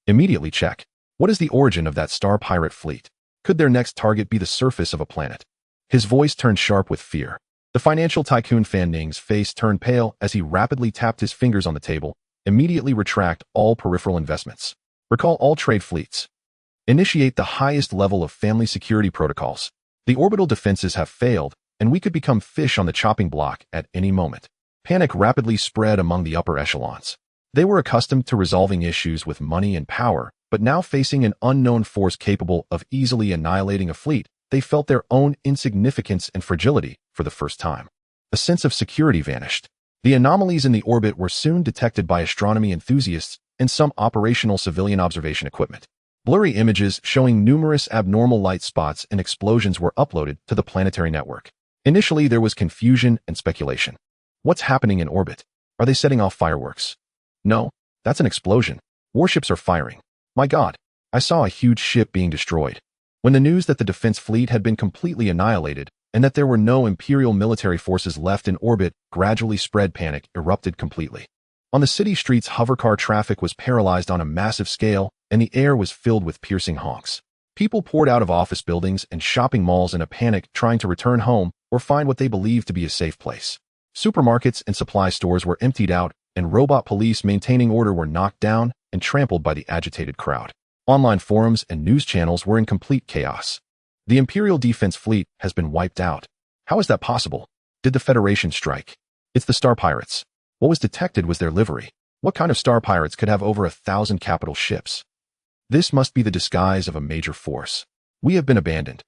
Speaker 1: Immediately check. What is the origin of that star pirate fleet? Could their next target be the surface of a planet? His voice turned sharp with fear. The financial tycoon Fan Ning's face turned pale as he rapidly tapped his fingers on the table. Immediately retract all peripheral investments. Recall all trade fleets. Initiate the highest level of family security protocols. The orbital defenses have failed, and we could become fish on the chopping block at any moment. Panic rapidly spread among the upper echelons. They were accustomed to resolving issues with money and power, but now facing an unknown force capable of easily annihilating a fleet, they felt their own insignificance and fragility for the first time. A sense of security vanished. The anomalies in the orbit were soon detected by astronomy enthusiasts and some operational civilian observation equipment. Blurry images showing numerous abnormal light spots and explosions were uploaded to the planetary network. Initially, there was confusion and speculation. What's happening in orbit? Are they setting off fireworks? No, that's an explosion. Warships are firing. My God, I saw a huge ship being destroyed. When the news that the defense fleet had been completely annihilated and that there were no Imperial military forces left in orbit gradually spread, panic erupted completely. On the city streets, hovercar traffic was paralyzed on a massive scale, and the air was filled with piercing honks. People poured out of office buildings and shopping malls in a panic, trying to return home or find what they believed to be a safe place. Supermarkets and supply stores were emptied out, and robot police maintaining order were knocked down and trampled by the agitated crowd. Online forums and news channels were in complete chaos. The Imperial Defense Fleet has been wiped out. How is that possible? Did the Federation strike? It's the Star Pirates. What was detected was their livery. What kind of Star Pirates could have over 1,000 capital ships? This must be the disguise of a major force. We have been abandoned.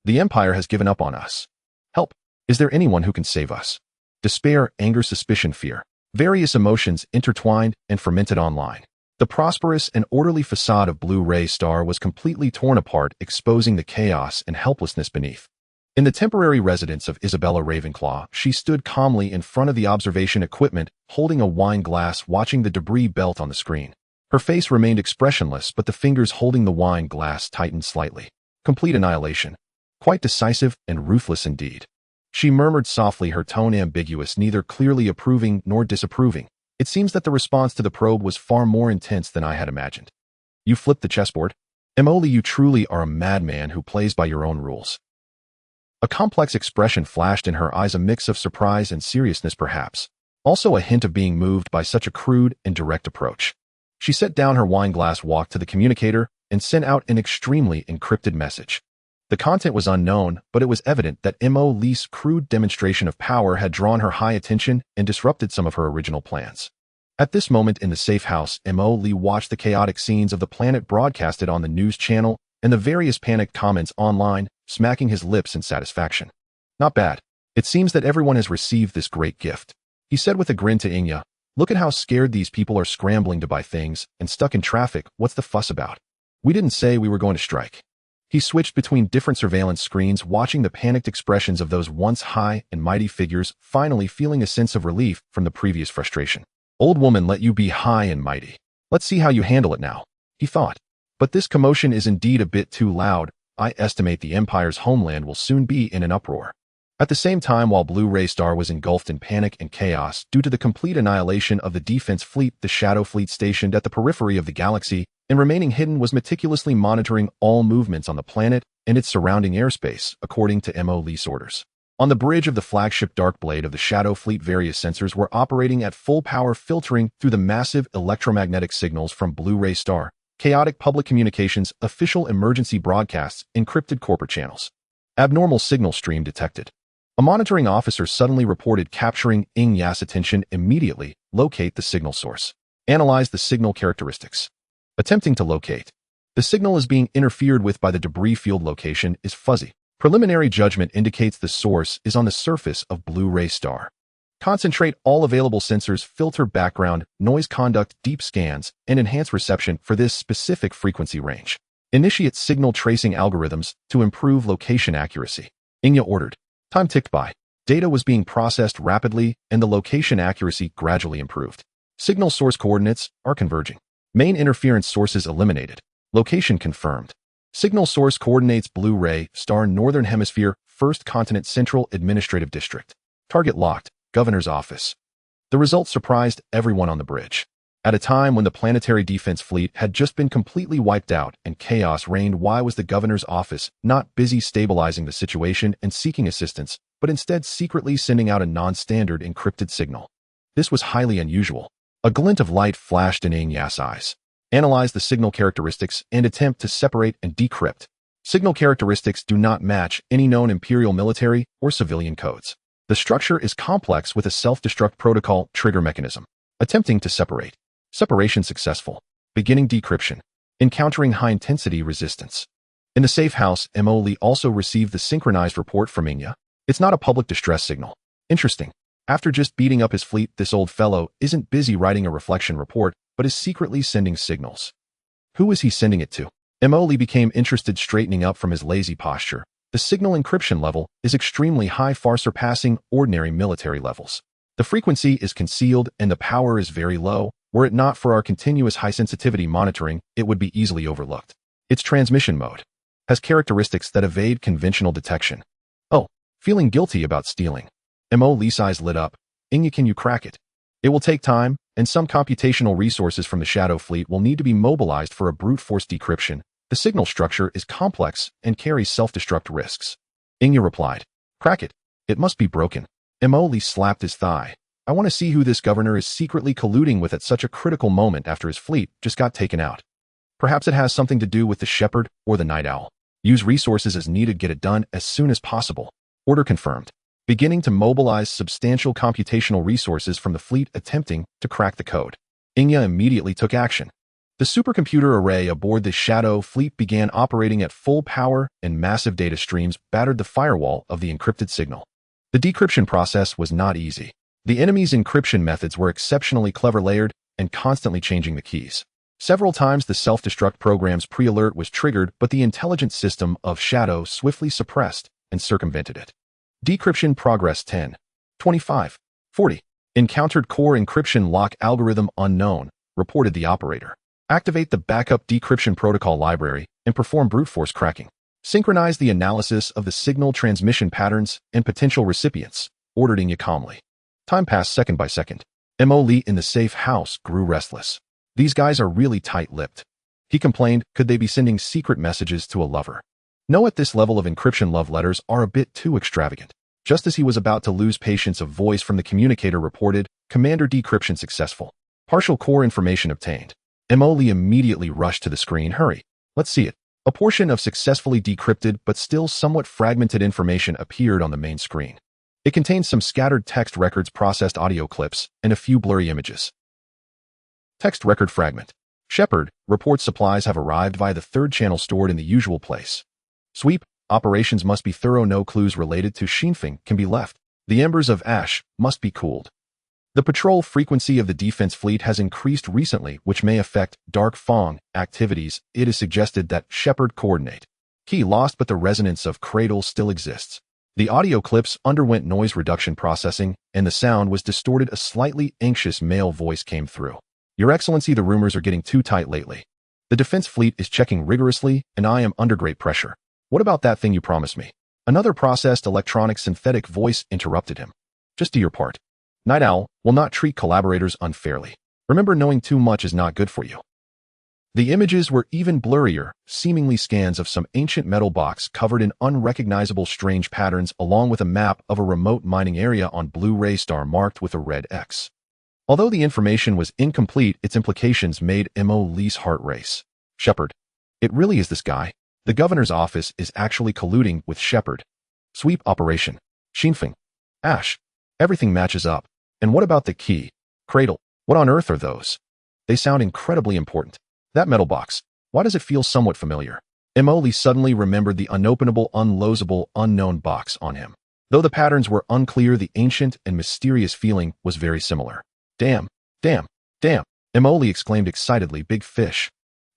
Speaker 1: The Empire has given up on us. Help! Is there anyone who can save us? Despair, anger, suspicion, fear. Various emotions intertwined and fermented online. The prosperous and orderly facade of Blue Ray Star was completely torn apart, exposing the chaos and helplessness beneath. In the temporary residence of Isabella Ravenclaw, she stood calmly in front of the observation equipment, holding a wine glass, watching the debris belt on the screen. Her face remained expressionless, but the fingers holding the wine glass tightened slightly. Complete annihilation. Quite decisive and ruthless indeed. She murmured softly, her tone ambiguous, neither clearly approving nor disapproving. It seems that the response to the probe was far more intense than I had imagined. You flipped the chessboard? Emily, you truly are a madman who plays by your own rules. A complex expression flashed in her eyes, a mix of surprise and seriousness perhaps. Also a hint of being moved by such a crude and direct approach. She set down her wine glass, walked to the communicator, and sent out an extremely encrypted message. The content was unknown, but it was evident that Emily's crude demonstration of power had drawn her high attention and disrupted some of her original plans. At this moment in the safe house, Emily watched the chaotic scenes of the planet broadcasted on the news channel and the various panicked comments online, smacking his lips in satisfaction. Not bad. It seems that everyone has received this great gift. He said with a grin to Xianxia, look at how scared these people are, scrambling to buy things and stuck in traffic. What's the fuss about? We didn't say we were going to strike. He switched between different surveillance screens, watching the panicked expressions of those once high and mighty figures, finally feeling a sense of relief from the previous frustration. Old woman, let you be high and mighty. Let's see how you handle it now, he thought. But this commotion is indeed a bit too loud. I estimate the Empire's homeland will soon be in an uproar. At the same time, while Blue Ray Star was engulfed in panic and chaos due to the complete annihilation of the defense fleet, the Shadow Fleet stationed at the periphery of the galaxy and remaining hidden was meticulously monitoring all movements on the planet and its surrounding airspace, according to Emily's orders. On the bridge of the flagship Darkblade of the Shadow Fleet, various sensors were operating at full power, filtering through the massive electromagnetic signals from Blue Ray Star, chaotic public communications, official emergency broadcasts, encrypted corporate channels. Abnormal signal stream detected. A monitoring officer suddenly reported capturing Xianxia's attention. Immediately locate the signal source. Analyze the signal characteristics. Attempting to locate. The signal is being interfered with by the debris field. Location is fuzzy. Preliminary judgment indicates the source is on the surface of Blue Ray Star. Concentrate all available sensors, filter background, noise, conduct deep scans, and enhance reception for this specific frequency range. Initiate signal tracing algorithms to improve location accuracy. Xianxia ordered. Time ticked by. Data was being processed rapidly, and the location accuracy gradually improved. Signal source coordinates are converging. Main interference sources eliminated. Location confirmed. Signal source coordinates Blue Ray Star, Northern Hemisphere, First Continent, Central Administrative District. Target locked. Governor's office. The result surprised everyone on the bridge. At a time when the planetary defense fleet had just been completely wiped out and chaos reigned, why was the governor's office not busy stabilizing the situation and seeking assistance, but instead secretly sending out a non-standard encrypted signal? This was highly unusual. A glint of light flashed in Xianxia's eyes. Analyze the signal characteristics and attempt to separate and decrypt. Signal characteristics do not match any known Imperial military or civilian codes. The structure is complex with a self-destruct protocol trigger mechanism. Attempting to separate. Separation successful. Beginning decryption. Encountering high-intensity resistance. In the safe house, Mo also received the synchronized report from Xianxia. It's not a public distress signal. Interesting. After just beating up his fleet, this old fellow isn't busy writing a reflection report, but is secretly sending signals. Who is he sending it to? Mo became interested, straightening up from his lazy posture. The signal encryption level is extremely high, far surpassing ordinary military levels. The frequency is concealed and the power is very low. Were it not for our continuous high-sensitivity monitoring, it would be easily overlooked. Its transmission mode has characteristics that evade conventional detection. Oh, feeling guilty about stealing. Mo's eyes lit up. Xianxia, can you crack it? It will take time, and some computational resources from the Shadow Fleet will need to be mobilized for a brute force decryption. The signal structure is complex and carries self-destruct risks. Xianxia replied. Crack it. It must be broken. Mo slapped his thigh. I want to see who this governor is secretly colluding with at such a critical moment after his fleet just got taken out. Perhaps it has something to do with the Shepherd or the Night Owl. Use resources as needed, get it done as soon as possible. Order confirmed. Beginning to mobilize substantial computational resources from the fleet attempting to crack the code. Xianxia immediately took action. The supercomputer array aboard the Shadow Fleet began operating at full power and massive data streams battered the firewall of the encrypted signal. The decryption process was not easy. The enemy's encryption methods were exceptionally clever, layered, and constantly changing the keys. Several times the self-destruct program's pre-alert was triggered, but the intelligence system of Shadow swiftly suppressed and circumvented it. Decryption progress 10. 25. 40. Encountered core encryption lock algorithm unknown, reported the operator. Activate the backup decryption protocol library and perform brute force cracking. Synchronize the analysis of the signal transmission patterns and potential recipients, ordered Xianxia calmly. Time passed second by second. Mo in the safe house grew restless. These guys are really tight-lipped. He complained, could they be sending secret messages to a lover? No, at this level of encryption, love letters are a bit too extravagant. Just as he was about to lose patience, a voice from the communicator reported, Commander, decryption successful. Partial core information obtained. Mo immediately rushed to the screen. Hurry. Let's see it. A portion of successfully decrypted but still somewhat fragmented information appeared on the main screen. It contains some scattered text records, processed audio clips, and a few blurry images. Text record fragment. Shepherd reports supplies have arrived via the third channel stored in the usual place. Sweep. Operations must be thorough. No clues related to Xihe can be left. The embers of ash must be cooled. The patrol frequency of the defense fleet has increased recently, which may affect Dark Fong activities. It is suggested that Shepherd coordinate. Key lost, but the resonance of Cradle still exists. The audio clips underwent noise reduction processing, and the sound was distorted. A slightly anxious male voice came through. Your Excellency, the rumors are getting too tight lately. The defense fleet is checking rigorously, and I am under great pressure. What about that thing you promised me? Another processed electronic synthetic voice interrupted him. Just do your part. Night Owl will not treat collaborators unfairly. Remember, knowing too much is not good for you. The images were even blurrier, seemingly scans of some ancient metal box covered in unrecognizable strange patterns, along with a map of a remote mining area on Blu-ray star marked with a red X. Although the information was incomplete, its implications made Mo's heart race. Shepherd. It really is this guy. The governor's office is actually colluding with Shepherd. Sweep operation. Xihe. Ash. Everything matches up. And what about the key? Cradle. What on earth are those? They sound incredibly important. That metal box. Why does it feel somewhat familiar? Mo suddenly remembered the unopenable, unlosable, unknown box on him. Though the patterns were unclear, the ancient and mysterious feeling was very similar. Damn, damn, damn, Mo exclaimed excitedly. Big fish.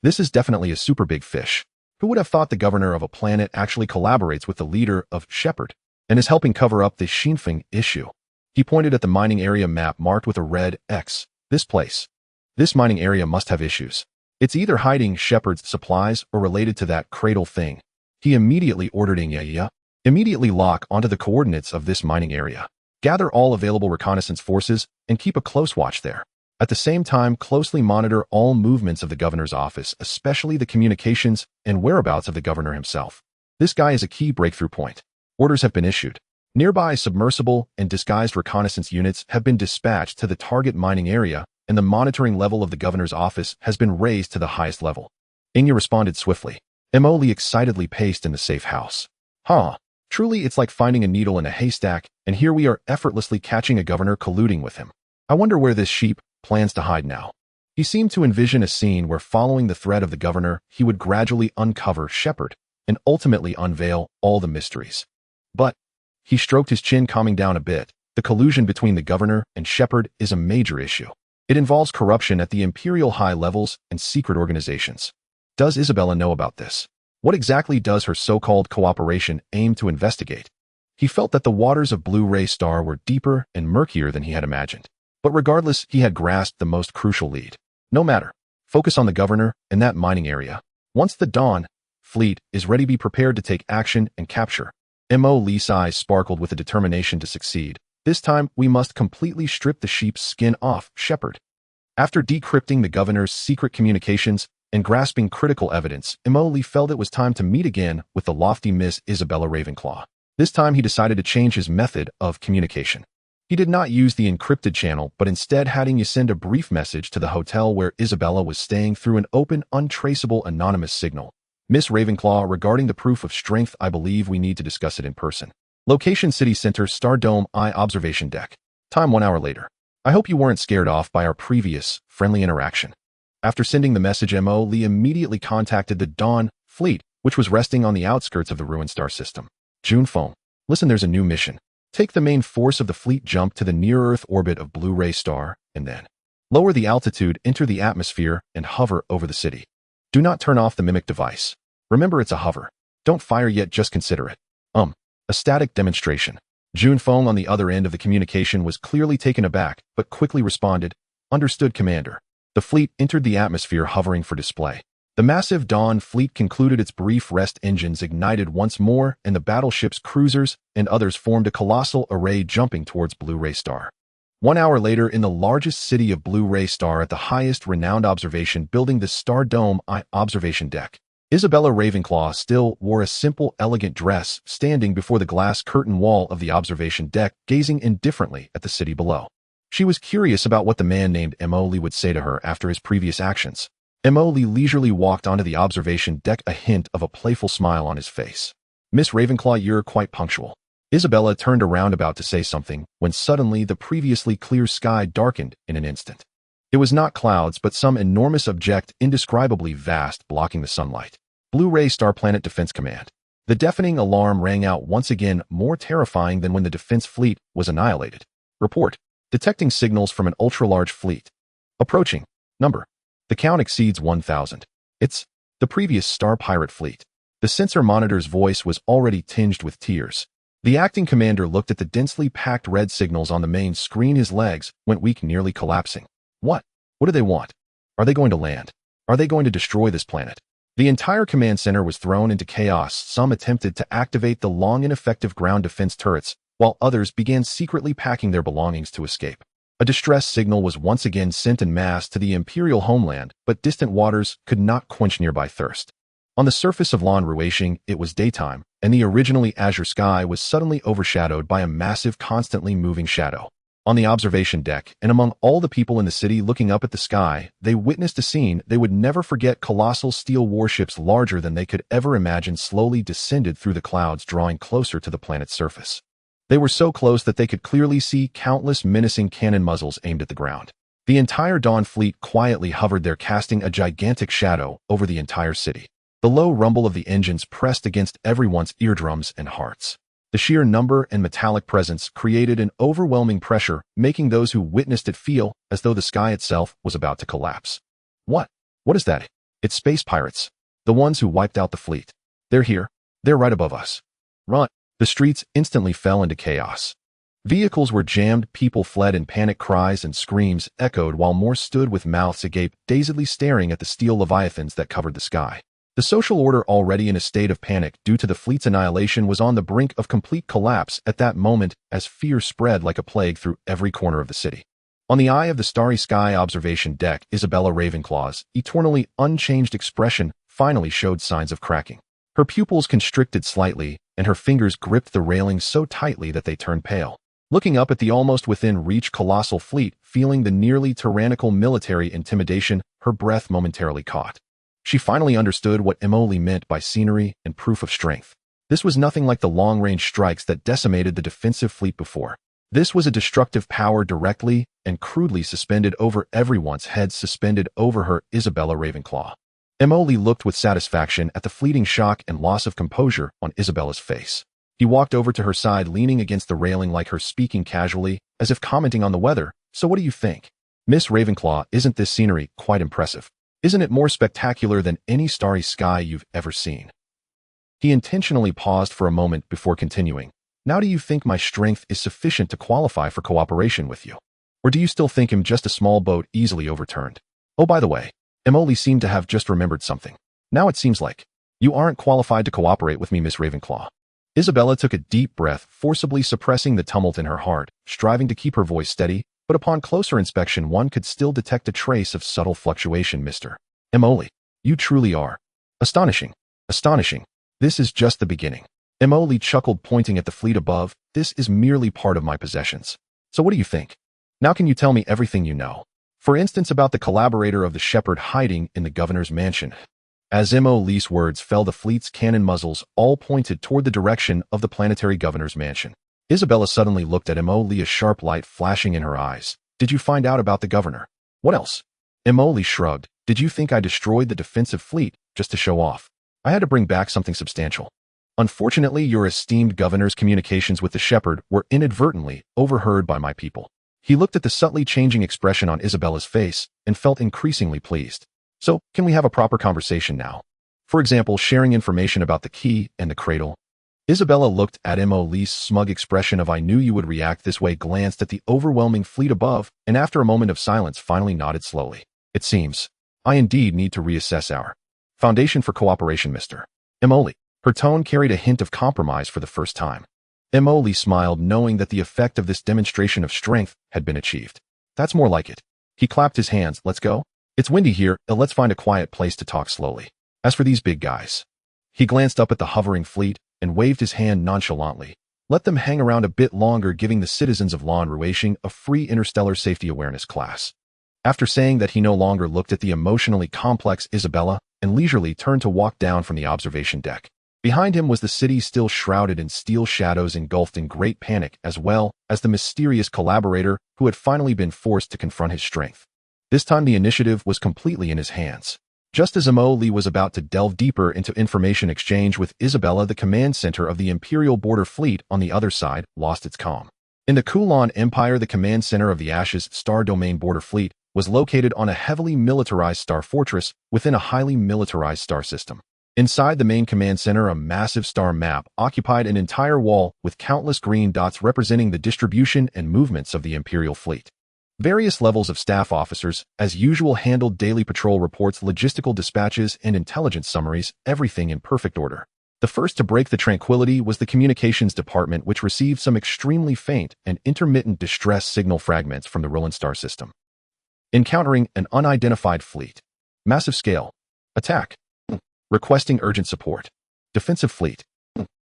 Speaker 1: This is definitely a super big fish. Who would have thought the governor of a planet actually collaborates with the leader of Shepherd and is helping cover up the Xihe issue? He pointed at the mining area map marked with a red X. This place. This mining area must have issues. It's either hiding Shepherd's supplies or related to that Cradle thing. He immediately ordered Xianxia. Immediately lock onto the coordinates of this mining area. Gather all available reconnaissance forces and keep a close watch there. At the same time, closely monitor all movements of the governor's office, especially the communications and whereabouts of the governor himself. This guy is a key breakthrough point. Orders have been issued. Nearby submersible and disguised reconnaissance units have been dispatched to the target mining area, and the monitoring level of the governor's office has been raised to the highest level. Xianxia responded swiftly. Mo excitedly paced in the safe house. Huh. Truly, it's like finding a needle in a haystack, and here we are effortlessly catching a governor colluding with him. I wonder where this sheep plans to hide now. He seemed to envision a scene where, following the thread of the governor, he would gradually uncover Shepard and ultimately unveil all the mysteries. But he stroked his chin, calming down a bit. The collusion between the governor and Shepard is a major issue. It involves corruption at the imperial high levels and secret organizations. Does Isabella know about this? What exactly does her so-called cooperation aim to investigate? He felt that the waters of Blue Ray Star were deeper and murkier than he had imagined. But regardless, he had grasped the most crucial lead. No matter. Focus on the governor and that mining area. Once the Dawn fleet is ready, be prepared to take action and capture. Mo Lee's eyes sparkled with a determination to succeed. This time, we must completely strip the sheep's skin off Shepard. After decrypting the governor's secret communications and grasping critical evidence, Mo Lee felt it was time to meet again with the lofty Miss Isabella Ravenclaw. This time, he decided to change his method of communication. He did not use the encrypted channel, but instead had him send a brief message to the hotel where Isabella was staying through an open, untraceable, anonymous signal. Miss Ravenclaw, regarding the proof of strength, I believe we need to discuss it in person. Location: City Center, Star Dome Eye Observation Deck. Time: 1 hour later. I hope you weren't scared off by our previous friendly interaction. After sending the message, Mo Lee immediately contacted the Dawn fleet, which was resting on the outskirts of the ruined star system. June phone. Listen, there's a new mission. Take the main force of the fleet, jump to the near-Earth orbit of Blue Ray Star, and then lower the altitude, enter the atmosphere, and hover over the city. Do not turn off the mimic device. Remember, it's a hover. Don't fire yet, just consider it. A static demonstration. June Fong on the other end of the communication was clearly taken aback, but quickly responded, Understood, Commander. The fleet entered the atmosphere, hovering for display. The massive Dawn fleet concluded its brief rest, engines ignited once more, and the battleships, cruisers, and others formed a colossal array jumping towards Blue Ray Star. 1 hour later, in the largest city of Blue Ray Star, at the highest renowned observation building, the Star Dome Eye Observation Deck, Isabella Ravenclaw still wore a simple, elegant dress, standing before the glass curtain wall of the observation deck, gazing indifferently at the city below. She was curious about what the man named Mo Lee would say to her after his previous actions. Mo Lee leisurely walked onto the observation deck, a hint of a playful smile on his face. Miss Ravenclaw, you're quite punctual. Isabella turned around, about to say something, when suddenly the previously clear sky darkened in an instant. It was not clouds, but some enormous object, indescribably vast, blocking the sunlight. Blue Ray Star Planet Defense Command. The deafening alarm rang out once again, more terrifying than when the defense fleet was annihilated. Report. Detecting signals from an ultra-large fleet. Approaching. Number. The count exceeds 1,000. It's the previous Star Pirate fleet. The sensor monitor's voice was already tinged with tears. The acting commander looked at the densely packed red signals on the main screen. His legs went weak, nearly collapsing. What? What do they want? Are they going to land? Are they going to destroy this planet? The entire command center was thrown into chaos. Some attempted to activate the long ineffective ground defense turrets, while others began secretly packing their belongings to escape. A distress signal was once again sent en masse to the Imperial homeland, but distant waters could not quench nearby thirst. On the surface of Lan Ruishing, it was daytime, and the originally azure sky was suddenly overshadowed by a massive, constantly moving shadow. On the observation deck, and among all the people in the city looking up at the sky, they witnessed a scene they would never forget. Colossal steel warships larger than they could ever imagine slowly descended through the clouds, drawing closer to the planet's surface. They were so close that they could clearly see countless menacing cannon muzzles aimed at the ground. The entire Dawn fleet quietly hovered there, casting a gigantic shadow over the entire city. The low rumble of the engines pressed against everyone's eardrums and hearts. The sheer number and metallic presence created an overwhelming pressure, making those who witnessed it feel as though the sky itself was about to collapse. What? What is that? It's space pirates. The ones who wiped out the fleet. They're here. They're right above us. Run. The streets instantly fell into chaos. Vehicles were jammed, people fled, and panic cries and screams echoed while more stood with mouths agape, dazedly staring at the steel leviathans that covered the sky. The social order, already in a state of panic due to the fleet's annihilation, was on the brink of complete collapse at that moment as fear spread like a plague through every corner of the city. On the eye of the starry sky observation deck, Isabella Ravenclaw's eternally unchanged expression finally showed signs of cracking. Her pupils constricted slightly, and her fingers gripped the railing so tightly that they turned pale. Looking up at the almost within reach colossal fleet, feeling the nearly tyrannical military intimidation, her breath momentarily caught. She finally understood what Mo Lee meant by scenery and proof of strength. This was nothing like the long-range strikes that decimated the defensive fleet before. This was a destructive power directly and crudely suspended over everyone's heads, suspended over her. Isabella Ravenclaw. Emily looked with satisfaction at the fleeting shock and loss of composure on Isabella's face. He walked over to her side, leaning against the railing like her, speaking casually, as if commenting on the weather. So what do you think? Miss Ravenclaw, isn't this scenery quite impressive? Isn't it more spectacular than any starry sky you've ever seen? He intentionally paused for a moment before continuing. Now do you think my strength is sufficient to qualify for cooperation with you? Or do you still think him just a small boat easily overturned? Oh, by the way, Emily seemed to have just remembered something. Now it seems like you aren't qualified to cooperate with me, Miss Ravenclaw. Isabella took a deep breath, forcibly suppressing the tumult in her heart, striving to keep her voice steady, but upon closer inspection one could still detect a trace of subtle fluctuation. Mr. Emily, you truly are astonishing. Astonishing. This is just the beginning. Emily chuckled, pointing at the fleet above. This is merely part of my possessions. So what do you think? Now can you tell me everything you know? For instance, about the collaborator of the shepherd hiding in the governor's mansion. As Emily's words fell, the fleet's cannon muzzles all pointed toward the direction of the planetary governor's mansion. Isabella suddenly looked at Emily, a sharp light flashing in her eyes. Did you find out about the governor? What else? Emily shrugged. Did you think I destroyed the defensive fleet just to show off? I had to bring back something substantial. Unfortunately, your esteemed governor's communications with the shepherd were inadvertently overheard by my people. He looked at the subtly changing expression on Isabella's face and felt increasingly pleased. So, can we have a proper conversation now? For example, sharing information about the key and the cradle. Isabella looked at Emily's smug expression of "I knew you would react this way," glanced at the overwhelming fleet above, and after a moment of silence finally nodded slowly. It seems I indeed need to reassess our foundation for cooperation, Mr. Emily. Her tone carried a hint of compromise for the first time. Emily smiled, knowing that the effect of this demonstration of strength had been achieved. That's more like it. He clapped his hands. Let's go. It's windy here, let's find a quiet place to talk slowly. As for these big guys. He glanced up at the hovering fleet and waved his hand nonchalantly. Let them hang around a bit longer, giving the citizens of Ruation a free interstellar safety awareness class. After saying that, he no longer looked at the emotionally complex Isabella and leisurely turned to walk down from the observation deck. Behind him was the city, still shrouded in steel shadows, engulfed in great panic, as well as the mysterious collaborator who had finally been forced to confront his strength. This time the initiative was completely in his hands. Just as Emily was about to delve deeper into information exchange with Isabella, the command center of the Imperial Border Fleet on the other side lost its calm. In the Kulon Empire, the command center of the Ashes Star Domain Border Fleet was located on a heavily militarized star fortress within a highly militarized star system. Inside the main command center, a massive star map occupied an entire wall with countless green dots representing the distribution and movements of the Imperial Fleet. Various levels of staff officers, as usual, handled daily patrol reports, logistical dispatches, and intelligence summaries, everything in perfect order. The first to break the tranquility was the communications department, which received some extremely faint and intermittent distress signal fragments from the Roland star system. Encountering an unidentified fleet. Massive scale. Attack. Requesting urgent support. Defensive fleet.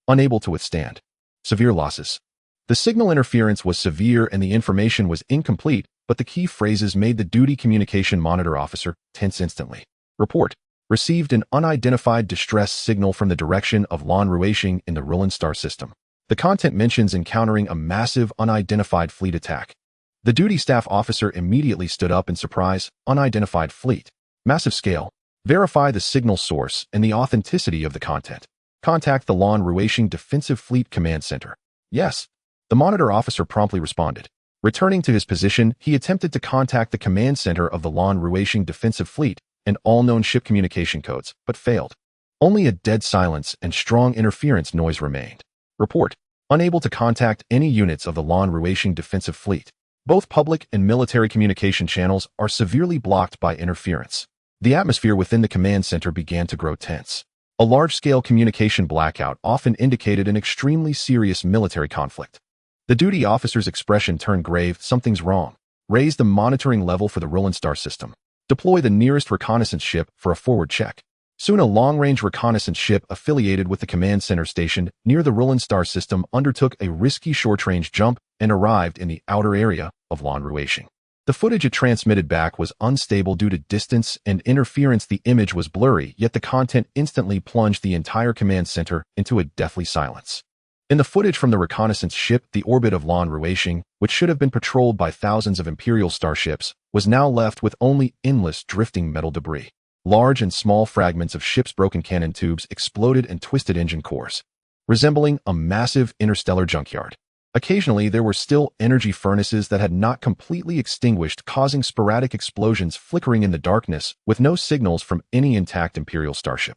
Speaker 1: Unable to withstand. Severe losses. The signal interference was severe and the information was incomplete, but the key phrases made the duty communication monitor officer tense instantly. Report. Received an unidentified distress signal from the direction of Ruation in the Roland star system. The content mentions encountering a massive unidentified fleet attack. The duty staff officer immediately stood up in surprise. Unidentified fleet. Massive scale. Verify the signal source and the authenticity of the content. Contact the Ruation Defensive Fleet Command Center. Yes. The monitor officer promptly responded. Returning to his position, he attempted to contact the command center of the Ruation Defensive Fleet and all known ship communication codes, but failed. Only a dead silence and strong interference noise remained. Report. Unable to contact any units of the Ruation Defensive Fleet. Both public and military communication channels are severely blocked by interference. The atmosphere within the command center began to grow tense. A large-scale communication blackout often indicated an extremely serious military conflict. The duty officer's expression turned grave. Something's wrong. Raise the monitoring level for the Roland star system. Deploy the nearest reconnaissance ship for a forward check. Soon a long-range reconnaissance ship affiliated with the command center stationed near the Roland star system undertook a risky short-range jump and arrived in the outer area of Ruation. The footage it transmitted back was unstable due to distance and interference. The image was blurry, yet the content instantly plunged the entire command center into a deathly silence. In the footage from the reconnaissance ship, the orbit of Revecuation, which should have been patrolled by thousands of Imperial starships, was now left with only endless drifting metal debris. Large and small fragments of ships' broken cannon tubes exploded and twisted engine cores, resembling a massive interstellar junkyard. Occasionally, there were still energy furnaces that had not completely extinguished, causing sporadic explosions flickering in the darkness with no signals from any intact Imperial starship.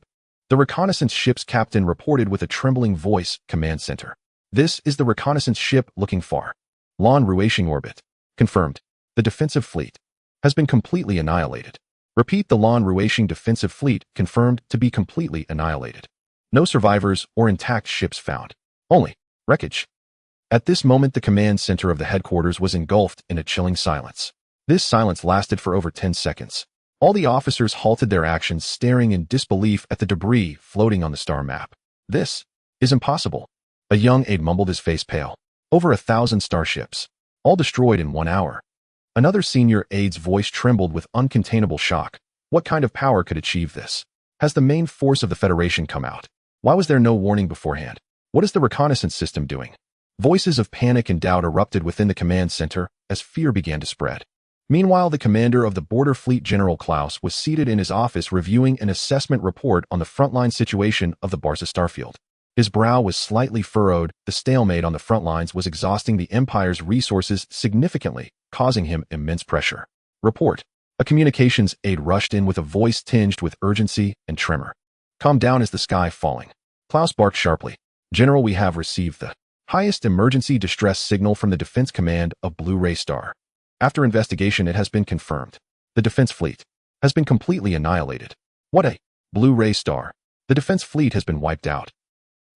Speaker 1: The reconnaissance ship's captain reported with a trembling voice, "Command center. This is the reconnaissance ship looking far. Revecuation orbit. Confirmed. The defensive fleet has been completely annihilated. Repeat, the Revecuation defensive fleet confirmed to be completely annihilated. No survivors or intact ships found. Only wreckage." At this moment, the command center of the headquarters was engulfed in a chilling silence. This silence lasted for over 10 seconds. All the officers halted their actions, staring in disbelief at the debris floating on the star map. "This is impossible." A young aide mumbled, his face pale. "Over 1,000 starships, all destroyed in 1 hour." Another senior aide's voice trembled with uncontainable shock. "What kind of power could achieve this? Has the main force of the Federation come out? Why was there no warning beforehand? What is the reconnaissance system doing?" Voices of panic and doubt erupted within the command center as fear began to spread. Meanwhile, the commander of the border fleet, General Klaus, was seated in his office reviewing an assessment report on the frontline situation of the Barca starfield. His brow was slightly furrowed. The stalemate on the front lines was exhausting the Empire's resources significantly, causing him immense pressure. "Report." A communications aide rushed in with a voice tinged with urgency and tremor. "Calm down, is the sky falling?" Klaus barked sharply. "General, we have received the highest emergency distress signal from the Defense Command of Blue Ray Star. After investigation, it has been confirmed. The defense fleet has been completely annihilated." "What a Blue Ray Star? The defense fleet has been wiped out.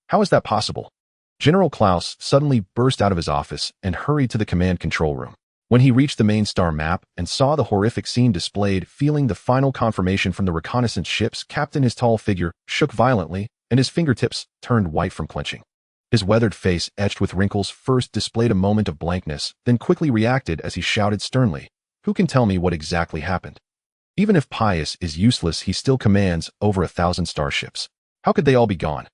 Speaker 1: How is that possible?" General Klaus suddenly burst out of his office and hurried to the command control room. When he reached the main star map and saw the horrific scene displayed, feeling the final confirmation from the reconnaissance ship's captain, his tall figure shook violently and his fingertips turned white from clenching. His weathered face, etched with wrinkles, first displayed a moment of blankness, then quickly reacted as he shouted sternly, "Who can tell me what exactly happened? Even if Pius is useless, he still commands over 1,000 starships. How could they all be gone?"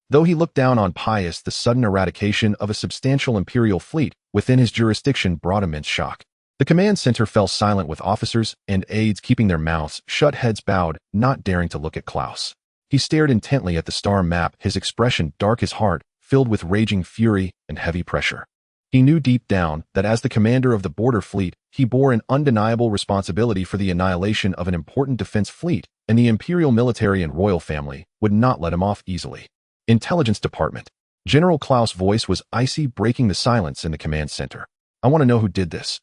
Speaker 1: Though he looked down on Pius, the sudden eradication of a substantial Imperial fleet within his jurisdiction brought immense shock. The command center fell silent, with officers and aides keeping their mouths shut, heads bowed, not daring to look at Klaus. He stared intently at the star map, his expression dark, his heart filled with raging fury and heavy pressure. He knew deep down that as the commander of the border fleet, he bore an undeniable responsibility for the annihilation of an important defense fleet, and the Imperial military and royal family would not let him off easily. "Intelligence Department." General Klaus' voice was icy, breaking the silence in the command center. "I want to know who did this.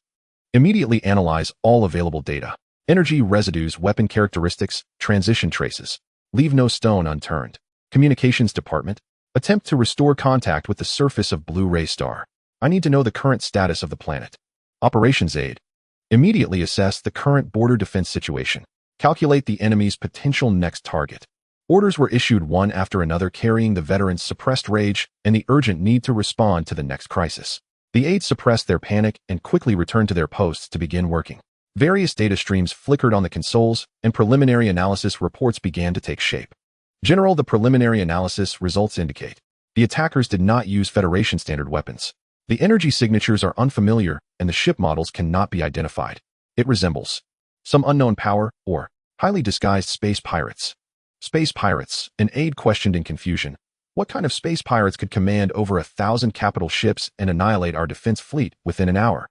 Speaker 1: Immediately analyze all available data. Energy residues, weapon characteristics, transition traces. Leave no stone unturned." Communications Department. Attempt to restore contact with the surface of Blue Ray Star. I need to know the current status of the planet. Operations Aid. Immediately assess the current border defense situation. Calculate the enemy's potential next target. Orders were issued one after another, carrying the veterans' suppressed rage and the urgent need to respond to the next crisis. The aides suppressed their panic and quickly returned to their posts to begin working. Various data streams flickered on the consoles, and preliminary analysis reports began to take shape. "General, the preliminary analysis results indicate the attackers did not use Federation standard weapons. The energy signatures are unfamiliar, and the ship models cannot be identified. It resembles some unknown power or highly disguised space pirates." "Space pirates?" An aide questioned in confusion. "What kind of space pirates could command over 1,000 capital ships and annihilate our defense fleet within an hour?"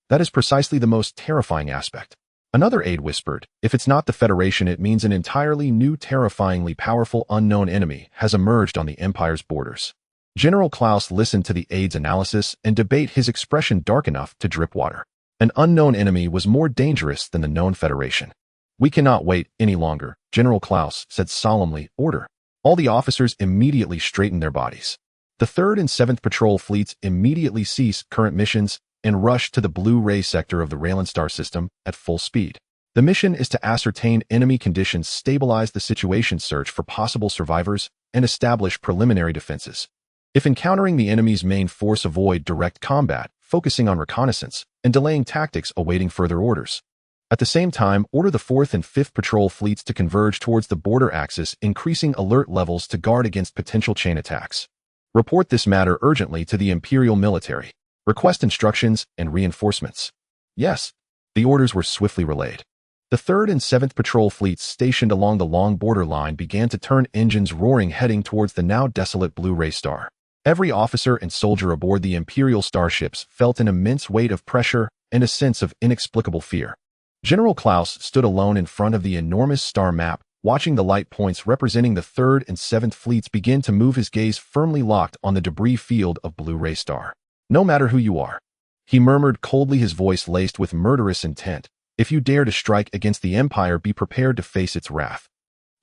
Speaker 1: "That is precisely the most terrifying aspect." Another aide whispered, "If it's not the Federation, it means an entirely new, terrifyingly powerful unknown enemy has emerged on the Empire's borders." General Klaus listened to the aide's analysis and debate, his expression dark enough to drip water. An unknown enemy was more dangerous than the known Federation. "We cannot wait any longer," General Klaus said solemnly. "Order." All the officers immediately straightened their bodies. The 3rd and 7th Patrol Fleets immediately ceased current missions and rushed to the Blue Ray sector of the Raylan star system at full speed. The mission is to ascertain enemy conditions, stabilize the situation, search for possible survivors, and establish preliminary defenses. If encountering the enemy's main force, avoid direct combat, focusing on reconnaissance, and delaying tactics awaiting further orders. At the same time, order the 4th and 5th patrol fleets to converge towards the border axis, increasing alert levels to guard against potential chain attacks. Report this matter urgently to the Imperial military. Request instructions and reinforcements. Yes, the orders were swiftly relayed. The 3rd and 7th patrol fleets stationed along the long border line began to turn engines roaring, heading towards the now desolate Blue Ray Star. Every officer and soldier aboard the Imperial starships felt an immense weight of pressure and a sense of inexplicable fear. General Klaus stood alone in front of the enormous star map, watching the light points representing the 3rd and 7th fleets begin to move, his gaze firmly locked on the debris field of Blue Ray Star. No matter who you are, he murmured coldly, his voice laced with murderous intent. If you dare to strike against the Empire, be prepared to face its wrath.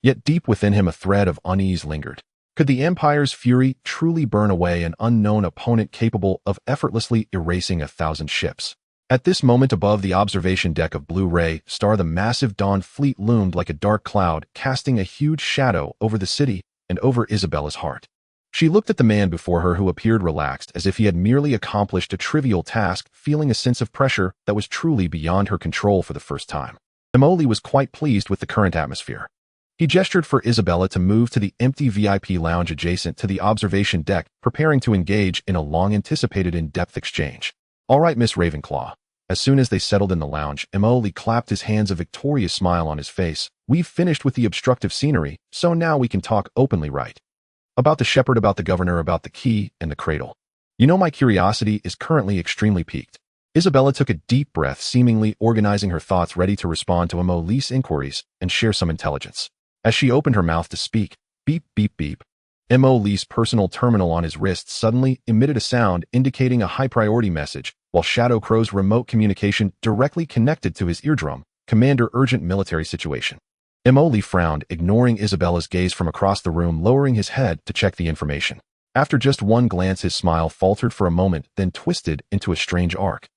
Speaker 1: Yet deep within him a thread of unease lingered. Could the Empire's fury truly burn away an unknown opponent capable of effortlessly erasing 1,000 ships? At this moment, above the observation deck of Blue Ray Star, the massive Dawn fleet loomed like a dark cloud, casting a huge shadow over the city and over Isabella's heart. She looked at the man before her, who appeared relaxed, as if he had merely accomplished a trivial task, feeling a sense of pressure that was truly beyond her control for the first time. Emoli was quite pleased with the current atmosphere. He gestured for Isabella to move to the empty VIP lounge adjacent to the observation deck, preparing to engage in a long-anticipated in-depth exchange. "All right, Miss Ravenclaw." As soon as they settled in the lounge, Emoli clapped his hands, a victorious smile on his face. "We've finished with the obstructive scenery, so now we can talk openly, right? About the shepherd, about the governor, about the key and the cradle. You know, my curiosity is currently extremely piqued." Isabella took a deep breath, seemingly organizing her thoughts, ready to respond to Emoli's inquiries and share some intelligence. As she opened her mouth to speak, beep, beep, beep. Emoli's personal terminal on his wrist suddenly emitted a sound indicating a high-priority message, while Shadow Crow's remote communication directly connected to his eardrum. "Commander, urgent military situation." Emoli frowned, ignoring Isabella's gaze from across the room, lowering his head to check the information. After just one glance, his smile faltered for a moment, then twisted into a strange arc.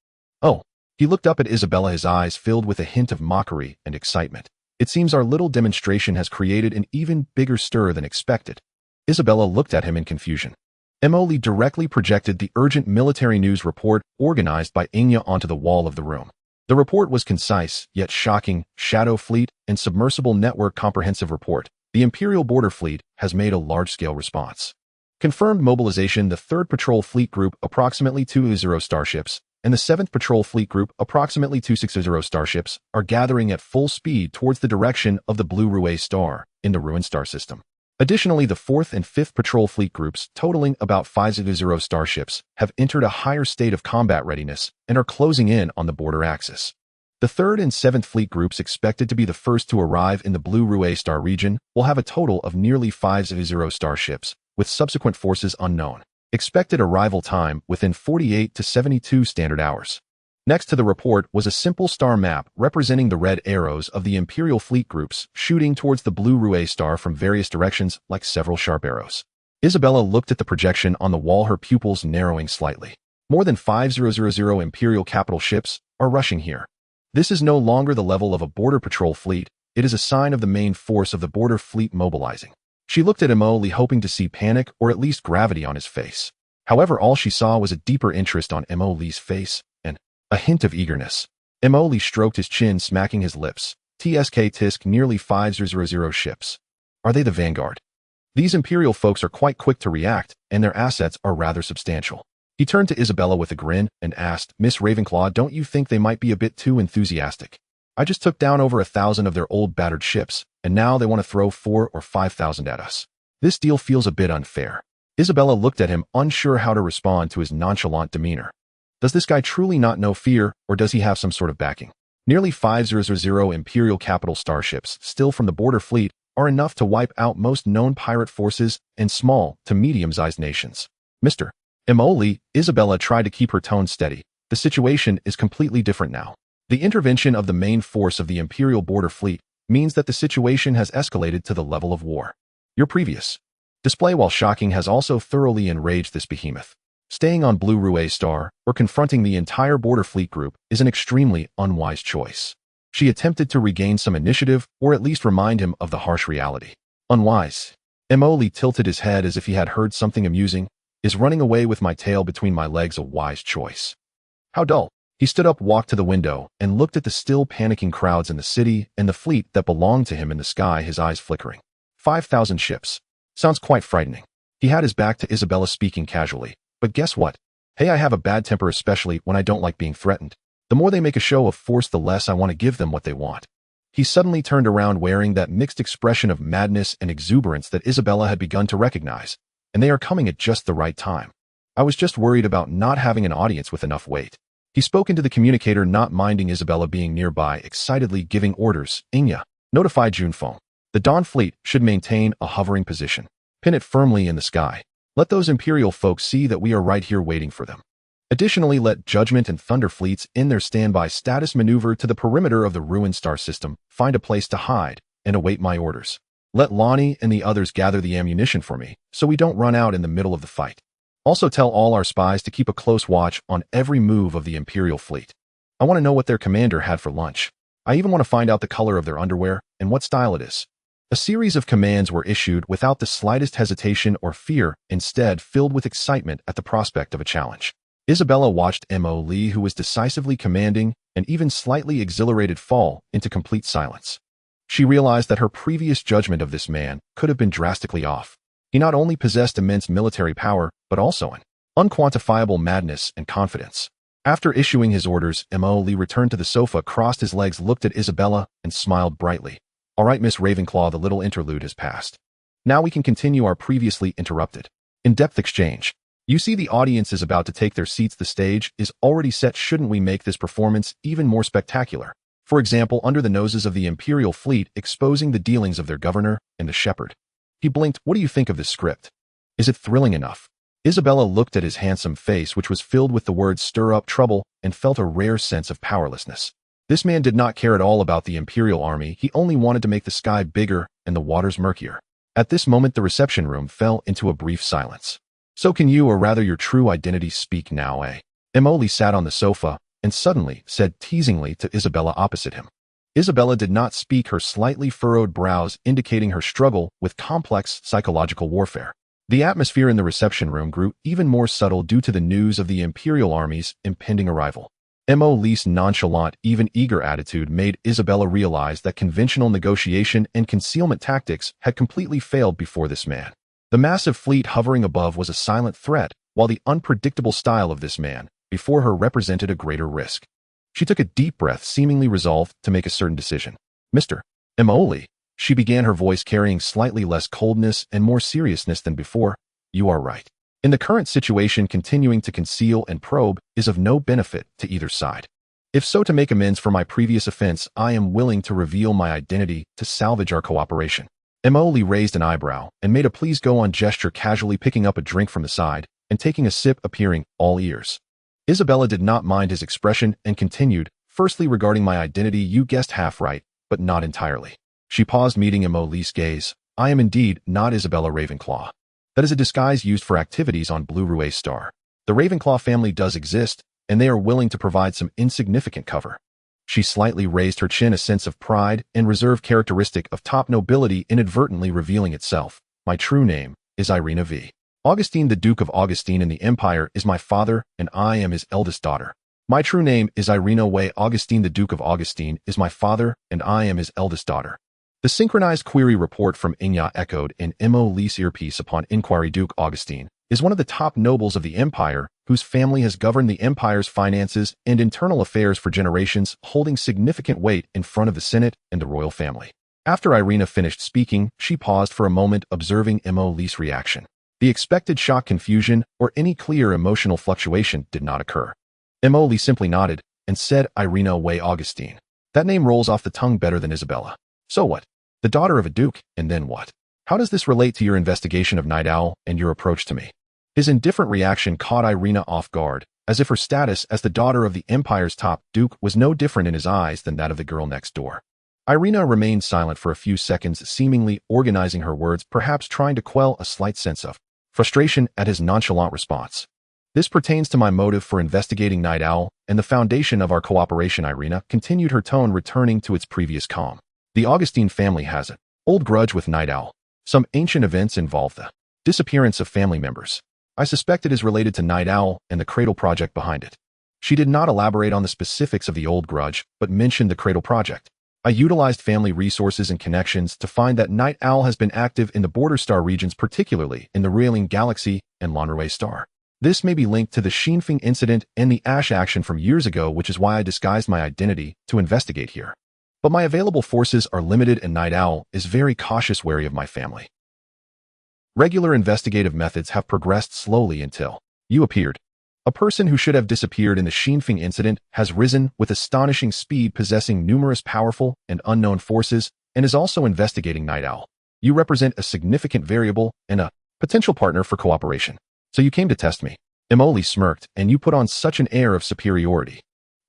Speaker 1: "Oh." He looked up at Isabella, his eyes filled with a hint of mockery and excitement. "It seems our little demonstration has created an even bigger stir than expected." Isabella looked at him in confusion. Emoli directly projected the urgent military news report organized by Xianxia onto the wall of the room. The report was concise, yet shocking. "Shadow Fleet and Submersible Network Comprehensive Report. The Imperial Border Fleet has made a large-scale response. Confirmed mobilization: the 3rd Patrol Fleet Group, approximately 200 starships, and the 7th Patrol Fleet Group, approximately 260 starships, are gathering at full speed towards the direction of the Blue Ray Star in the ruined star system. Additionally, the 4th and 5th Patrol Fleet Groups, totaling about 500 starships, have entered a higher state of combat readiness and are closing in on the border axis. The 3rd and 7th Fleet Groups, expected to be the first to arrive in the Blue Ray Star region, will have a total of nearly 500 starships, with subsequent forces unknown. Expected arrival time within 48 to 72 standard hours. Next to the report was a simple star map representing the red arrows of the Imperial Fleet Groups shooting towards the Blue Ray Star from various directions like several sharp arrows. Isabella looked at the projection on the wall, her pupils narrowing slightly. More than 5,000 Imperial capital ships are rushing here. This is no longer the level of a border patrol fleet, it is a sign of the main force of the border fleet mobilizing. She looked at Emoli, hoping to see panic or at least gravity on his face. However, all she saw was a deeper interest on Emoli's face and a hint of eagerness. Emoli stroked his chin, smacking his lips. "Tisk, nearly 5,000 ships. Are they the vanguard? These Imperial folks are quite quick to react, and their assets are rather substantial." He turned to Isabella with a grin and asked, "Miss Ravenclaw, don't you think they might be a bit too enthusiastic? I just took down over 1,000 of their old battered ships, and now they want to throw 4,000 or 5,000 at us. This deal feels a bit unfair." Isabella looked at him, unsure how to respond to his nonchalant demeanor. Does this guy truly not know fear, or does he have some sort of backing? Nearly 5,000 Imperial capital starships, still from the border fleet, are enough to wipe out most known pirate forces and small to medium-sized nations. "Mr. Emoli," Isabella tried to keep her tone steady. "The situation is completely different now. The intervention of the main force of the Imperial border fleet means that the situation has escalated to the level of war. Your previous display, while shocking, has also thoroughly enraged this behemoth. Staying on Blue Ray Star or confronting the entire border fleet group is an extremely unwise choice." She attempted to regain some initiative, or at least remind him of the harsh reality. "Unwise?" Emoli tilted his head as if he had heard something amusing. "Is running away with my tail between my legs a wise choice?" How dull. He stood up, walked to the window, and looked at the still panicking crowds in the city and the fleet that belonged to him in the sky, his eyes flickering. 5,000 ships. Sounds quite frightening. He had his back to Isabella, speaking casually. But guess what? Hey, I have a bad temper, especially when I don't like being threatened. The more they make a show of force, the less I want to give them what they want. He suddenly turned around, wearing that mixed expression of madness and exuberance that Isabella had begun to recognize. And they are coming at just the right time. I was just worried about not having an audience with enough weight. He spoke into the communicator, not minding Isabella being nearby, excitedly giving orders. Xianxia, notify Junfeng. The Dawn Fleet should maintain a hovering position. Pin it firmly in the sky. Let those Imperial folks see that we are right here waiting for them. Additionally, let Judgment and Thunder fleets in their standby status maneuver to the perimeter of the ruined star system, find a place to hide, and await my orders. Let Lonnie and the others gather the ammunition for me, so we don't run out in the middle of the fight. Also tell all our spies to keep a close watch on every move of the Imperial fleet. I want to know what their commander had for lunch. I even want to find out the color of their underwear and what style it is. A series of commands were issued without the slightest hesitation or fear, instead filled with excitement at the prospect of a challenge. Isabella watched Mo Li, who was decisively commanding and even slightly exhilarated, fall into complete silence. She realized that her previous judgment of this man could have been drastically off. He not only possessed immense military power, but also an unquantifiable madness and confidence. After issuing his orders, Mo Li returned to the sofa, crossed his legs, looked at Isabella, and smiled brightly. All right, Miss Ravenclaw, the little interlude has passed. Now we can continue our previously interrupted, in-depth exchange. You see, the audience is about to take their seats. The stage is already set. Shouldn't we make this performance even more spectacular? For example, under the noses of the Imperial fleet, exposing the dealings of their governor and the shepherd. He blinked. What do you think of this script? Is it thrilling enough? Isabella looked at his handsome face, which was filled with the words "stir up trouble," and felt a rare sense of powerlessness. This man did not care at all about the Imperial army. He only wanted to make the sky bigger and the waters murkier. At this moment, the reception room fell into a brief silence. So can you, or rather your true identity, speak now, eh? Mo Li sat on the sofa and suddenly said teasingly to Isabella opposite him. Isabella did not speak, her slightly furrowed brows indicating her struggle with complex psychological warfare. The atmosphere in the reception room grew even more subtle due to the news of the Imperial army's impending arrival. Mo Li's nonchalant, even eager attitude made Isabella realize that conventional negotiation and concealment tactics had completely failed before this man. The massive fleet hovering above was a silent threat, while the unpredictable style of this man before her represented a greater risk. She took a deep breath, seemingly resolved to make a certain decision. Mr. Mo Li, she began, her voice carrying slightly less coldness and more seriousness than before. You are right. In the current situation, continuing to conceal and probe is of no benefit to either side. If so, to make amends for my previous offense, I am willing to reveal my identity to salvage our cooperation. Mo Li raised an eyebrow and made a please go on gesture, casually picking up a drink from the side and taking a sip, appearing all ears. Isabella did not mind his expression and continued, firstly, regarding my identity, you guessed half right, but not entirely. She paused, meeting Mo Li's gaze. I am indeed not Isabella Ravenclaw. That is a disguise used for activities on Blue Rue's star. The Ravenclaw family does exist, and they are willing to provide some insignificant cover. She slightly raised her chin, a sense of pride and reserve characteristic of top nobility inadvertently revealing itself. My true name is Irina V. Augustine, the Duke of Augustine in the Empire, is my father, and I am his eldest daughter. My true name is Irina Wei. Augustine, the Duke of Augustine, is my father, and I am his eldest daughter. The synchronized query report from Xianxia echoed in Mo Li's earpiece upon inquiry. Duke Augustine is one of the top nobles of the Empire, whose family has governed the Empire's finances and internal affairs for generations, holding significant weight in front of the Senate and the royal family. After Irina finished speaking, she paused for a moment, observing Mo Li's reaction. The expected shock, confusion, or any clear emotional fluctuation did not occur. Mo Li simply nodded and said, Irina Wei Augustine. That name rolls off the tongue better than Isabella. So what? The daughter of a duke, and then what? How does this relate to your investigation of Night Owl and your approach to me? His indifferent reaction caught Irina off guard, as if her status as the daughter of the Empire's top duke was no different in his eyes than that of the girl next door. Irina remained silent for a few seconds, seemingly organizing her words, perhaps trying to quell a slight sense of frustration at his nonchalant response. This pertains to my motive for investigating Night Owl and the foundation of our cooperation. Irina continued, her tone returning to its previous calm. The Augustine family has an old grudge with Night Owl. Some ancient events involve the disappearance of family members. I suspect it is related to Night Owl and the Cradle project behind it. She did not elaborate on the specifics of the old grudge, but mentioned the Cradle project. I utilized family resources and connections to find that Night Owl has been active in the border star regions, particularly in the Railing Galaxy and Lonrue Star. This may be linked to the Xianxia incident and the Ash action from years ago, which is why I disguised my identity to investigate here. But my available forces are limited and Night Owl is very cautious, wary of my family. Regular investigative methods have progressed slowly until you appeared. A person who should have disappeared in the Xianxia incident has risen with astonishing speed, possessing numerous powerful and unknown forces, and is also investigating Night Owl. You represent a significant variable and a potential partner for cooperation. So you came to test me. Emily smirked, and you put on such an air of superiority.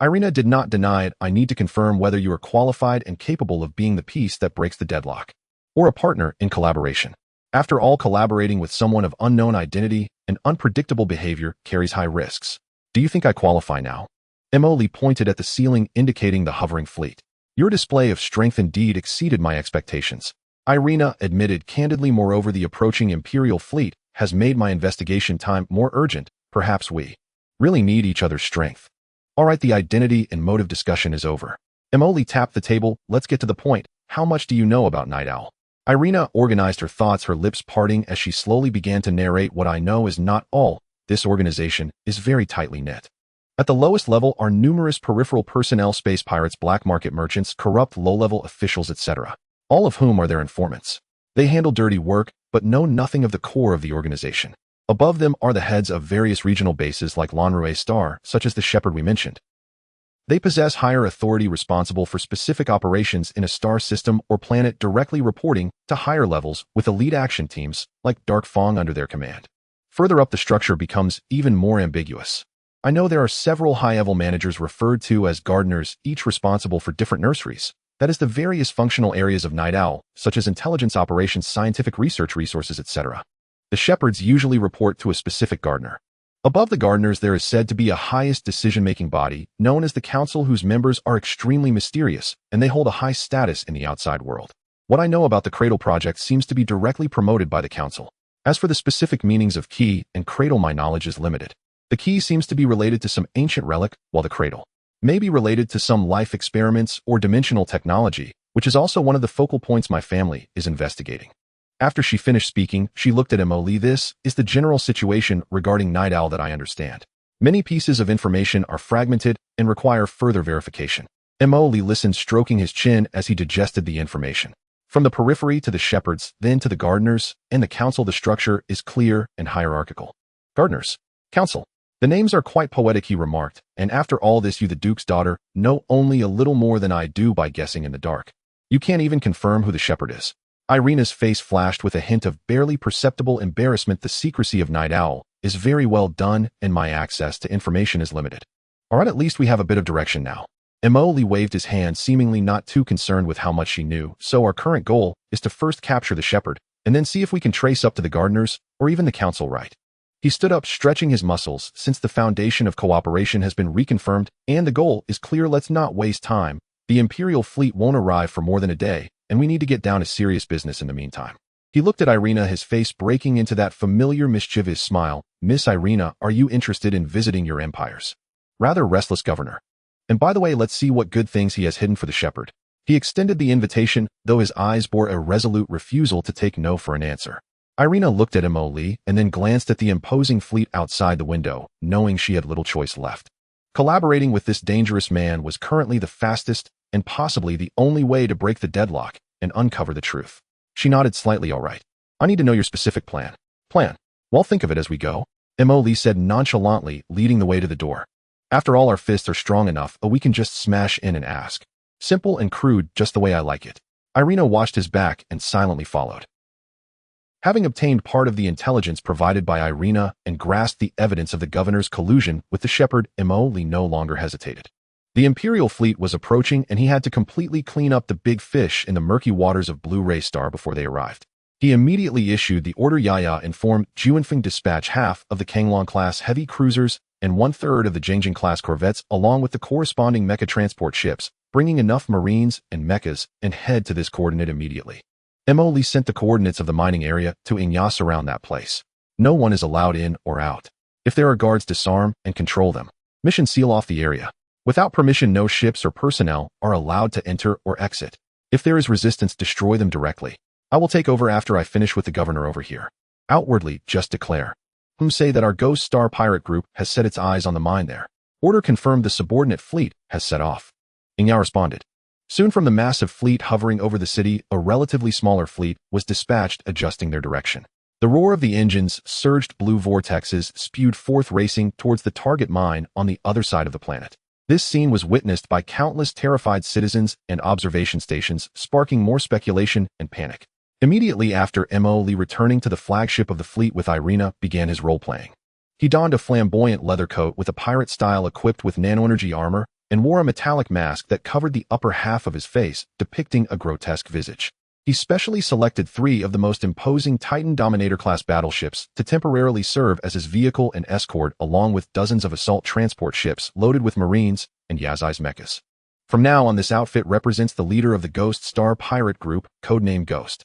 Speaker 1: Irina did not deny it. I need to confirm whether you are qualified and capable of being the piece that breaks the deadlock, or a partner in collaboration. After all, collaborating with someone of unknown identity and unpredictable behavior carries high risks. Do you think I qualify now? Emily pointed at the ceiling, indicating the hovering fleet. Your display of strength indeed exceeded my expectations. Irina admitted candidly. Moreover, the approaching Imperial fleet has made my investigation time more urgent. Perhaps we really need each other's strength. All right, the identity and motive discussion is over. Emily tapped the table. Let's get to the point. How much do you know about Night Owl? Irina organized her thoughts, her lips parting as she slowly began to narrate. What I know is not all. This organization is very tightly knit. At the lowest level are numerous peripheral personnel, space pirates, black market merchants, corrupt low-level officials, etc., all of whom are their informants. They handle dirty work, but know nothing of the core of the organization. Above them are the heads of various regional bases like Lonrue Star, such as the Shepherd we mentioned. They possess higher authority, responsible for specific operations in a star system or planet, directly reporting to higher levels with elite action teams like Dark Fong under their command. Further up, the structure becomes even more ambiguous. I know there are several high-level managers referred to as gardeners, each responsible for different nurseries. That is, the various functional areas of Night Owl, such as intelligence operations, scientific research resources, etc. The shepherds usually report to a specific gardener. Above the gardeners, there is said to be a highest decision-making body, known as the Council, whose members are extremely mysterious, and they hold a high status in the outside world. What I know about the Cradle project seems to be directly promoted by the Council. As for the specific meanings of key and cradle, my knowledge is limited. The key seems to be related to some ancient relic, while the cradle may be related to some life experiments or dimensional technology, which is also one of the focal points my family is investigating. After she finished speaking, she looked at Emily. This is the general situation regarding Night Owl that I understand. Many pieces of information are fragmented and require further verification. Emily listened, stroking his chin as he digested the information. From the periphery to the shepherds, then to the gardeners, and the council, the structure is clear and hierarchical. Gardeners, council. The names are quite poetic, he remarked, and after all this, you, the Duke's daughter, know only a little more than I do by guessing in the dark. You can't even confirm who the shepherd is. Irina's face flashed with a hint of barely perceptible embarrassment. The secrecy of Night Owl is very well done, and my access to information is limited. All right, at least we have a bit of direction now. Emily waved his hand, seemingly not too concerned with how much she knew. So our current goal is to first capture the shepherd, and then see if we can trace up to the gardeners, or even the council, right? He stood up, stretching his muscles, since the foundation of cooperation has been reconfirmed, and the goal is clear. Let's not waste time. The Imperial fleet won't arrive for more than a day, and we need to get down to serious business in the meantime. He looked at Irina, his face breaking into that familiar mischievous smile. Miss Irina, are you interested in visiting your empire's rather restless governor? And by the way, let's see what good things he has hidden for the shepherd. He extended the invitation, though his eyes bore a resolute refusal to take no for an answer. Irina looked at Emily and then glanced at the imposing fleet outside the window, knowing she had little choice left. Collaborating with this dangerous man was currently the fastest and possibly the only way to break the deadlock and uncover the truth. She nodded slightly. All right. I need to know your specific plan. Plan? Well, think of it as we go, Emily said nonchalantly, leading the way to the door. After all, our fists are strong enough, we can just smash in and ask. Simple and crude, just the way I like it. Irina watched his back and silently followed. Having obtained part of the intelligence provided by Irina and grasped the evidence of the governor's collusion with the shepherd, Emily no longer hesitated. The Imperial fleet was approaching, and he had to completely clean up the big fish in the murky waters of Blue-Ray Star before they arrived. He immediately issued the order. Yaya informed Juanfeng dispatch half of the Kanglong-class heavy cruisers and 1/3 of the Jingjing-class corvettes along with the corresponding mecha transport ships, bringing enough marines and mechas, and head to this coordinate immediately. Emily sent the coordinates of the mining area to Xianxia. Surround that place. No one is allowed in or out. If there are guards, disarm and control them. Mission: seal off the area. Without permission, no ships or personnel are allowed to enter or exit. If there is resistance, destroy them directly. I will take over after I finish with the governor over here. Outwardly, just declare. Say that our Ghost Star pirate group has set its eyes on the mine there. Order confirmed. The subordinate fleet has set off. Yao responded. Soon from the massive fleet hovering over the city, a relatively smaller fleet was dispatched, adjusting their direction. The roar of the engines, surged blue vortexes spewed forth, racing towards the target mine on the other side of the planet. This scene was witnessed by countless terrified citizens and observation stations, sparking more speculation and panic. Immediately after, Mo Lee, returning to the flagship of the fleet with Irina, began his role-playing. He donned a flamboyant leather coat with a pirate style equipped with nanoenergy armor and wore a metallic mask that covered the upper half of his face, depicting a grotesque visage. He specially selected 3 of the most imposing Titan Dominator-class battleships to temporarily serve as his vehicle and escort, along with dozens of assault transport ships loaded with Marines and Yazai's mechas. From now on, this outfit represents the leader of the Ghost Star pirate group, codenamed Ghost.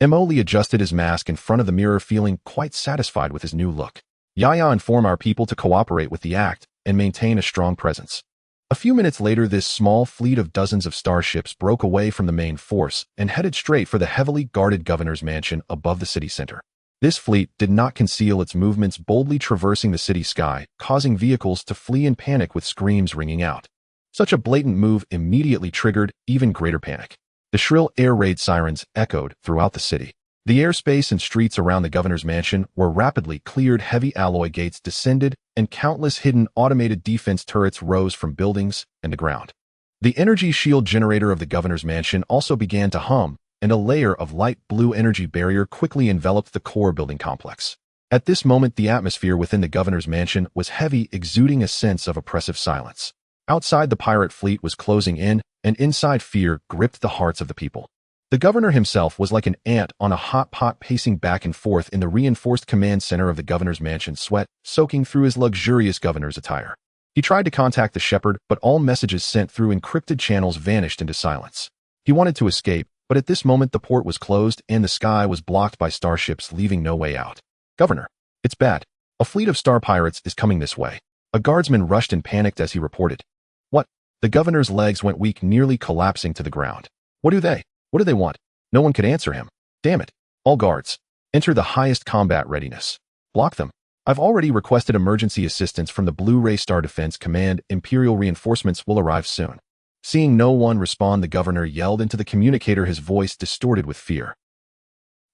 Speaker 1: Mo Lee adjusted his mask in front of the mirror, feeling quite satisfied with his new look. Yaya informed our people to cooperate with the act and maintain a strong presence. A few minutes later, this small fleet of dozens of starships broke away from the main force and headed straight for the heavily guarded governor's mansion above the city center. This fleet did not conceal its movements, boldly traversing the city sky, causing vehicles to flee in panic with screams ringing out. Such a blatant move immediately triggered even greater panic. The shrill air raid sirens echoed throughout the city. The airspace and streets around the governor's mansion were rapidly cleared, heavy alloy gates descended, and countless hidden automated defense turrets rose from buildings and the ground. The energy shield generator of the governor's mansion also began to hum, and a layer of light blue energy barrier quickly enveloped the core building complex. At this moment, the atmosphere within the governor's mansion was heavy, exuding a sense of oppressive silence. Outside, the pirate fleet was closing in, and inside, fear gripped the hearts of the people. The governor himself was like an ant on a hot pot, pacing back and forth in the reinforced command center of the governor's mansion, sweat soaking through his luxurious governor's attire. He tried to contact the shepherd, but all messages sent through encrypted channels vanished into silence. He wanted to escape, but at this moment the port was closed and the sky was blocked by starships, leaving no way out. Governor, it's bad. A fleet of star pirates is coming this way. A guardsman rushed and panicked as he reported. What? The governor's legs went weak, nearly collapsing to the ground. What do they want? No one could answer him. Damn it. All guards. Enter the highest combat readiness. Block them. I've already requested emergency assistance from the Blue-Ray Star Defense Command. Imperial reinforcements will arrive soon. Seeing no one respond, the governor yelled into the communicator, his voice distorted with fear.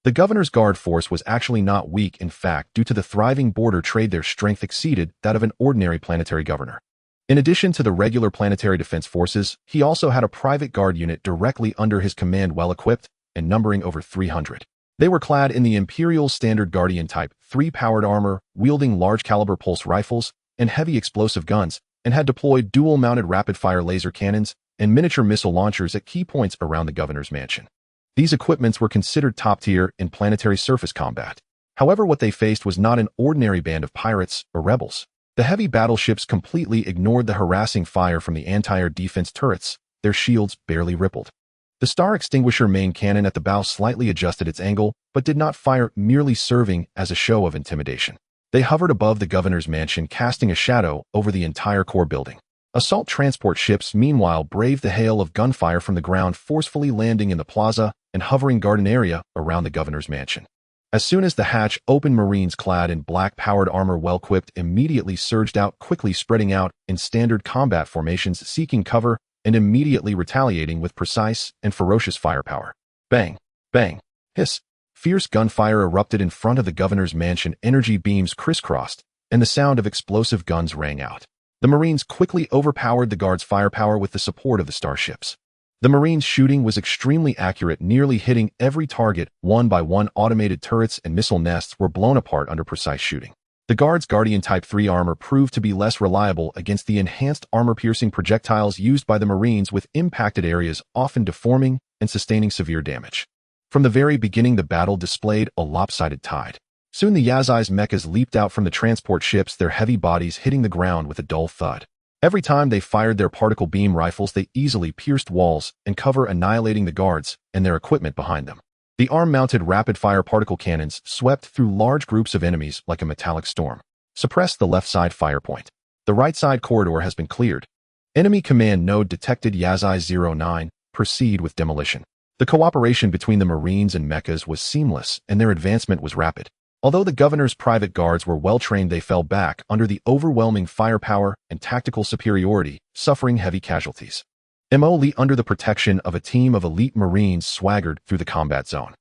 Speaker 1: The governor's guard force was actually not weak. In fact, due to the thriving border trade, their strength exceeded that of an ordinary planetary governor. In addition to the regular planetary defense forces, he also had a private guard unit directly under his command, well-equipped and numbering over 300. They were clad in the Imperial Standard Guardian Type 3 powered armor, wielding large-caliber pulse rifles and heavy explosive guns, and had deployed dual-mounted rapid-fire laser cannons and miniature missile launchers at key points around the governor's mansion. These equipments were considered top-tier in planetary surface combat. However, what they faced was not an ordinary band of pirates or rebels. The heavy battleships completely ignored the harassing fire from the anti-air defense turrets. Their shields barely rippled. The Star Extinguisher main cannon at the bow slightly adjusted its angle, but did not fire, merely serving as a show of intimidation. They hovered above the governor's mansion, casting a shadow over the entire core building. Assault transport ships, meanwhile, braved the hail of gunfire from the ground, forcefully landing in the plaza and hovering garden area around the governor's mansion. As soon as the hatch opened, Marines clad in black-powered armor, well-equipped, immediately surged out, quickly spreading out in standard combat formations, seeking cover and immediately retaliating with precise and ferocious firepower. Bang! Bang! Hiss! Fierce gunfire erupted in front of the governor's mansion. Energy beams crisscrossed, and the sound of explosive guns rang out. The Marines quickly overpowered the guards' firepower with the support of the starships. The Marines' shooting was extremely accurate, nearly hitting every target. One by one, automated turrets and missile nests were blown apart under precise shooting. The Guards' Guardian Type 3 armor proved to be less reliable against the enhanced armor-piercing projectiles used by the Marines, with impacted areas often deforming and sustaining severe damage. From the very beginning, the battle displayed a lopsided tide. Soon the Yazai's mechas leaped out from the transport ships, their heavy bodies hitting the ground with a dull thud. Every time they fired their particle beam rifles, they easily pierced walls and cover, annihilating the guards and their equipment behind them. The arm-mounted rapid-fire particle cannons swept through large groups of enemies like a metallic storm. Suppress the left side fire point. The right side corridor has been cleared. Enemy command node detected Yazai-09. Proceed with demolition. The cooperation between the Marines and mechas was seamless, and their advancement was rapid. Although the governor's private guards were well-trained, they fell back under the overwhelming firepower and tactical superiority, suffering heavy casualties. Mo Li, under the protection of a team of elite Marines, swaggered through the combat zone.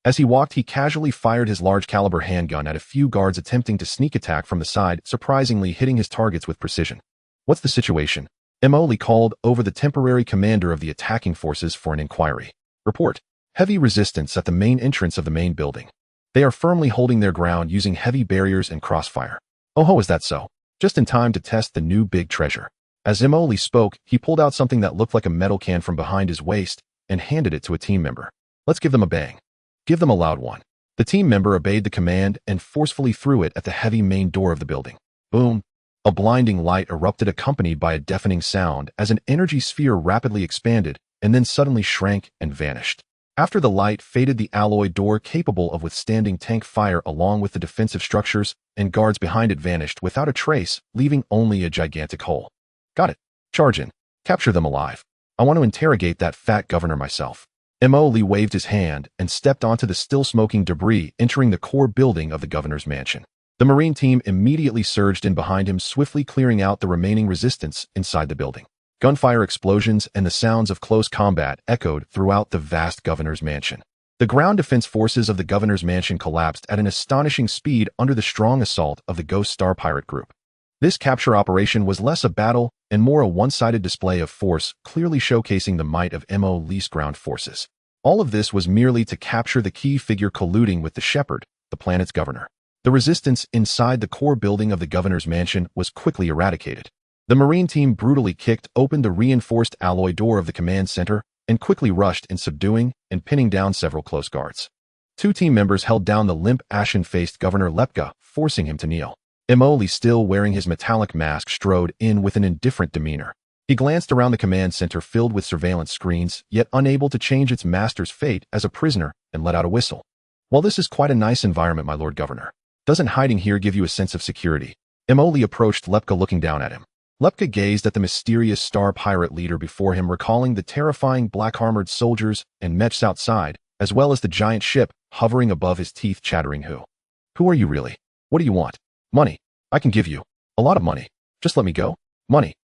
Speaker 1: As he walked, he casually fired his large-caliber handgun at a few guards attempting to sneak attack from the side, surprisingly hitting his targets with precision. "What's the situation?" Mo Li called over the temporary commander of the attacking forces for an inquiry. "Report. Heavy resistance at the main entrance of the main building. They are firmly holding their ground using heavy barriers and crossfire." "Oh ho, is that so?" Just in time to test the new big treasure. As Mo Li spoke, he pulled out something that looked like a metal can from behind his waist and handed it to a team member. "Let's give them a bang. Give them a loud one." The team member obeyed the command and forcefully threw it at the heavy main door of the building. Boom! A blinding light erupted, accompanied by a deafening sound as an energy sphere rapidly expanded and then suddenly shrank and vanished. After the light faded, the alloy door, capable of withstanding tank fire along with the defensive structures and guards behind it, vanished without a trace, leaving only a gigantic hole. "Got it. Charge in. Capture them alive. I want to interrogate that fat governor myself." Mo Li waved his hand and stepped onto the still-smoking debris, entering the core building of the governor's mansion. The Marine team immediately surged in behind him, swiftly clearing out the remaining resistance inside the building. Gunfire explosions and the sounds of close combat echoed throughout the vast governor's mansion. The ground defense forces of the governor's mansion collapsed at an astonishing speed under the strong assault of the Ghost Star pirate group. This capture operation was less a battle and more a one-sided display of force, clearly showcasing the might of Mo Li's ground forces. All of this was merely to capture the key figure colluding with the Shepherd, the planet's governor. The resistance inside the core building of the governor's mansion was quickly eradicated. The Marine team brutally kicked open the reinforced alloy door of the command center and quickly rushed in, subduing and pinning down several close guards. Two team members held down the limp, ashen-faced Governor Lepka, forcing him to kneel. Mo Li, still wearing his metallic mask, strode in with an indifferent demeanor. He glanced around the command center filled with surveillance screens, yet unable to change its master's fate as a prisoner, and let out a whistle. "Well, this is quite a nice environment, my Lord Governor. Doesn't hiding here give you a sense of security?" Mo Li approached Lepka, looking down at him. Lepka gazed at the mysterious star pirate leader before him, recalling the terrifying black-armored soldiers and mechs outside, as well as the giant ship hovering above his, teeth chattering. Who are you really? What do you want?" "Money. I can give you a lot of money. Just let me go." "Money."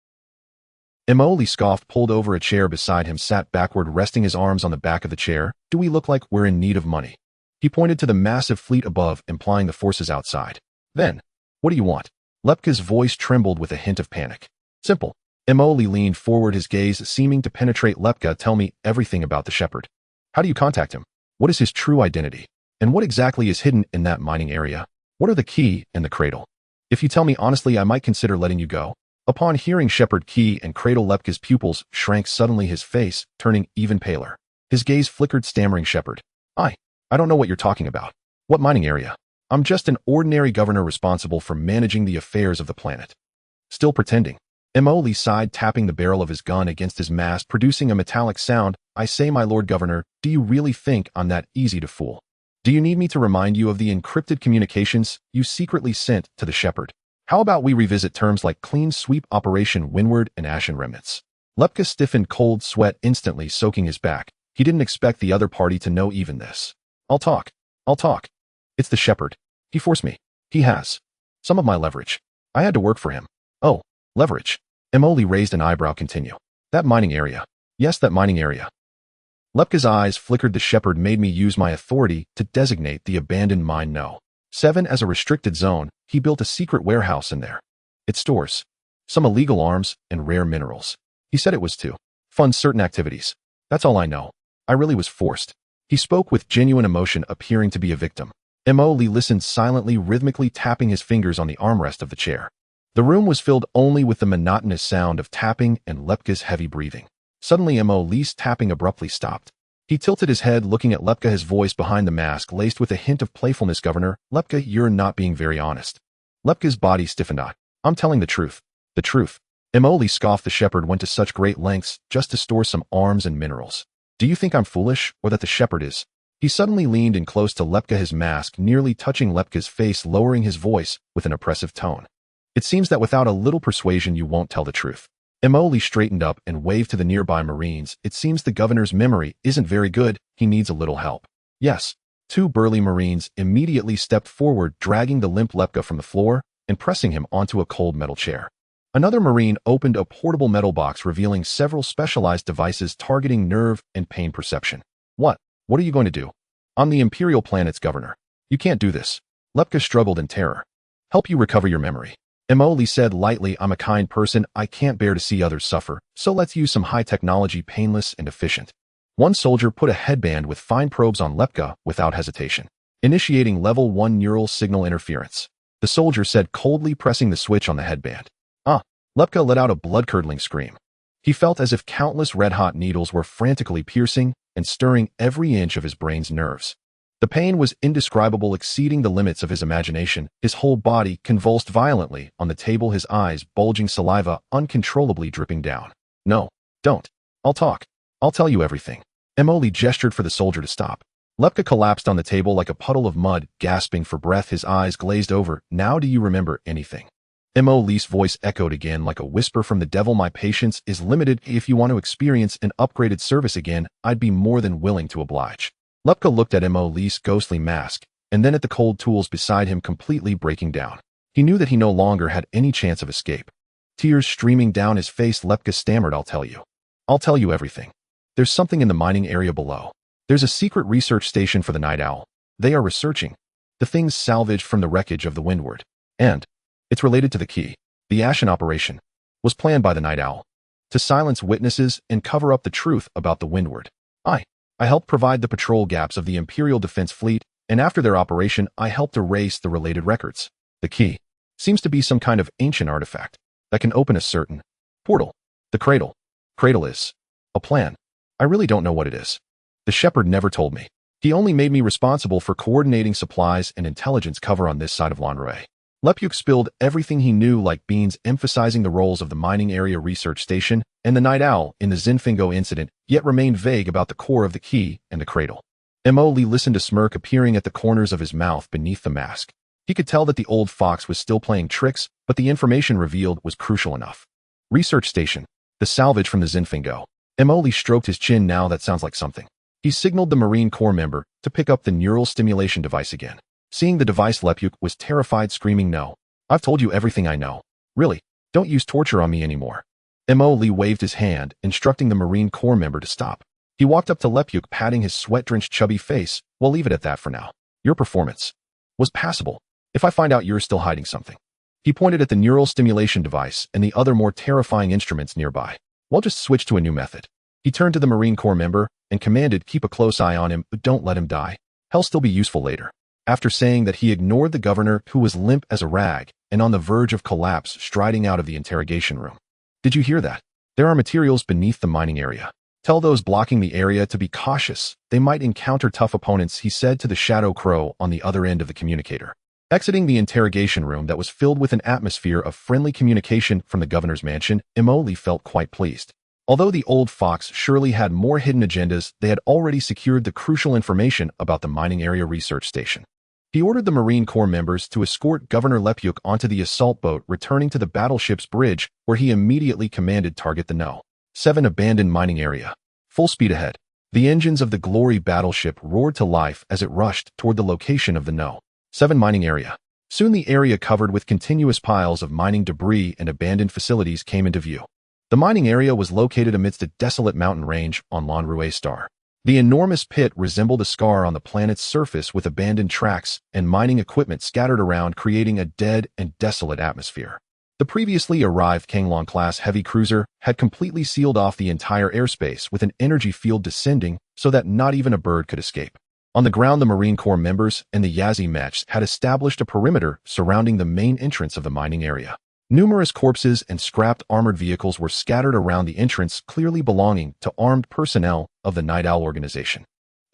Speaker 1: Mo Li scoffed, pulled over a chair beside him, sat backward, resting his arms on the back of the chair. "Do we look like we're in need of money?" He pointed to the massive fleet above, implying the forces outside. "Then, what do you want?" Lepka's voice trembled with a hint of panic. "Simple." Mo Li leaned forward, his gaze seeming to penetrate Lepka. "Tell me everything about the Shepherd. How do you contact him? What is his true identity? And what exactly is hidden in that mining area? What are the key and the cradle? If you tell me honestly, I might consider letting you go." Upon hearing Shepherd, key, and cradle, Lepka's pupils shrank suddenly, his face turning even paler. His gaze flickered, stammering, "Shepherd. I don't know what you're talking about. What mining area? I'm just an ordinary governor responsible for managing the affairs of the planet." Still pretending, Mo Li sighed, tapping the barrel of his gun against his mask, producing a metallic sound. "I say, my Lord Governor, do you really think I'm that easy to fool? Do you need me to remind you of the encrypted communications you secretly sent to the Shepherd? How about we revisit terms like clean sweep, Operation Windward, and Ashen Remnants?" Lepka stiffened, cold sweat instantly soaking his back. He didn't expect the other party to know even this. I'll talk. It's the Shepherd. He forced me. He has some of my leverage. I had to work for him." "Oh, leverage." Mo Li raised an eyebrow. "Continue." "That mining area." "Yes, that mining area." Lepka's eyes flickered. "The Shepherd made me use my authority to designate the abandoned mine No. 7 as a restricted zone. He built a secret warehouse in there. It stores some illegal arms and rare minerals. He said it was to fund certain activities. That's all I know. I really was forced." He spoke with genuine emotion, appearing to be a victim. Mo Li listened silently, rhythmically tapping his fingers on the armrest of the chair. The room was filled only with the monotonous sound of tapping and Lepka's heavy breathing. Suddenly, Mo Li's tapping abruptly stopped. He tilted his head, looking at Lepka, his voice behind the mask laced with a hint of playfulness. "Governor, Lepka, you're not being very honest." Lepka's body stiffened. I'm telling the truth." "The truth?" Mo Li scoffed. "The Shepherd went to such great lengths just to store some arms and minerals. Do you think I'm foolish, or that the Shepherd is?" He suddenly leaned in close to Lepka, his mask nearly touching Lepka's face, lowering his voice with an oppressive tone. It seems that without a little persuasion you won't tell the truth. Emoli straightened up and waved to the nearby Marines. It seems the governor's memory isn't very good. He needs a little help. Yes. Two burly Marines immediately stepped forward, dragging the limp Lepka from the floor and pressing him onto a cold metal chair. Another Marine opened a portable metal box revealing several specialized devices targeting nerve and pain perception. What are you going to do? I'm the Imperial planet's governor. You can't do this. Lepka struggled in terror. Help you recover your memory. Emoli said lightly, I'm a kind person. I can't bear to see others suffer, so let's use some high technology, painless and efficient. One soldier put a headband with fine probes on Lepka without hesitation, initiating level 1 neural signal interference. The soldier said coldly, pressing the switch on the headband. Lepka let out a blood-curdling scream. He felt as if countless red-hot needles were frantically piercing and stirring every inch of his brain's nerves. The pain was indescribable, exceeding the limits of his imagination. His whole body convulsed violently on the table, his eyes bulging, saliva uncontrollably dripping down. No, don't. I'll talk. I'll tell you everything. Emoli gestured for the soldier to stop. Lepka collapsed on the table like a puddle of mud, gasping for breath, his eyes glazed over. Now do you remember anything? Emoli's voice echoed again like a whisper from the devil. My patience is limited. If you want to experience an upgraded service again, I'd be more than willing to oblige. Lepka looked at Emoli's ghostly mask, and then at the cold tools beside him, completely breaking down. He knew that he no longer had any chance of escape. Tears streaming down his face, Lepka stammered, I'll tell you. I'll tell you everything. There's something in the mining area below. There's a secret research station for the Night Owl. They are researching the things salvaged from the wreckage of the Windward. And it's related to the key. The Ashen operation was planned by the Night Owl to silence witnesses and cover up the truth about the Windward. I helped provide the patrol gaps of the Imperial Defense Fleet, and after their operation, I helped erase the related records. The key seems to be some kind of ancient artifact that can open a certain portal. The cradle. Cradle is a plan. I really don't know what it is. The shepherd never told me. He only made me responsible for coordinating supplies and intelligence cover on this side of Lanre. Lepuk spilled everything he knew like beans, emphasizing the roles of the mining area research station and the Night Owl in the Zinfingo incident, yet remained vague about the core of the key and the cradle. Emoli listened, a smirk appearing at the corners of his mouth beneath the mask. He could tell that the old fox was still playing tricks, but the information revealed was crucial enough. Research station. The salvage from the Zinfingo. Emoli stroked his chin. Now that sounds like something. He signaled the Marine Corps member to pick up the neural stimulation device again. Seeing the device, Lepuk was terrified, screaming, no. I've told you everything I know. Really, don't use torture on me anymore. Emoli waved his hand, instructing the Marine Corps member to stop. He walked up to Lepuk, patting his sweat-drenched chubby face. We'll leave it at that for now. Your performance was passable. If I find out you're still hiding something. He pointed at the neural stimulation device and the other more terrifying instruments nearby. We'll just switch to a new method. He turned to the Marine Corps member and commanded, keep a close eye on him, but don't let him die. He'll still be useful later. After saying that, he ignored the governor, who was limp as a rag and on the verge of collapse, striding out of the interrogation room. Did you hear that? There are materials beneath the mining area. Tell those blocking the area to be cautious. They might encounter tough opponents, he said to the Shadow Crow on the other end of the communicator. Exiting the interrogation room that was filled with an atmosphere of friendly communication from the governor's mansion, Emoli felt quite pleased. Although the old fox surely had more hidden agendas, they had already secured the crucial information about the mining area research station. He ordered the Marine Corps members to escort Governor Lepuk onto the assault boat, returning to the battleship's bridge, where he immediately commanded, target the No. 7 abandoned mining area. Full speed ahead. The engines of the Glory battleship roared to life as it rushed toward the location of the No. 7 mining area. Soon the area covered with continuous piles of mining debris and abandoned facilities came into view. The mining area was located amidst a desolate mountain range on Lanrue Star. The enormous pit resembled a scar on the planet's surface, with abandoned tracks and mining equipment scattered around, creating a dead and desolate atmosphere. The previously arrived Kanglong-class heavy cruiser had completely sealed off the entire airspace with an energy field descending so that not even a bird could escape. On the ground, the Marine Corps members and the Yazi Mechs had established a perimeter surrounding the main entrance of the mining area. Numerous corpses and scrapped armored vehicles were scattered around the entrance, clearly belonging to armed personnel of the Night Owl organization.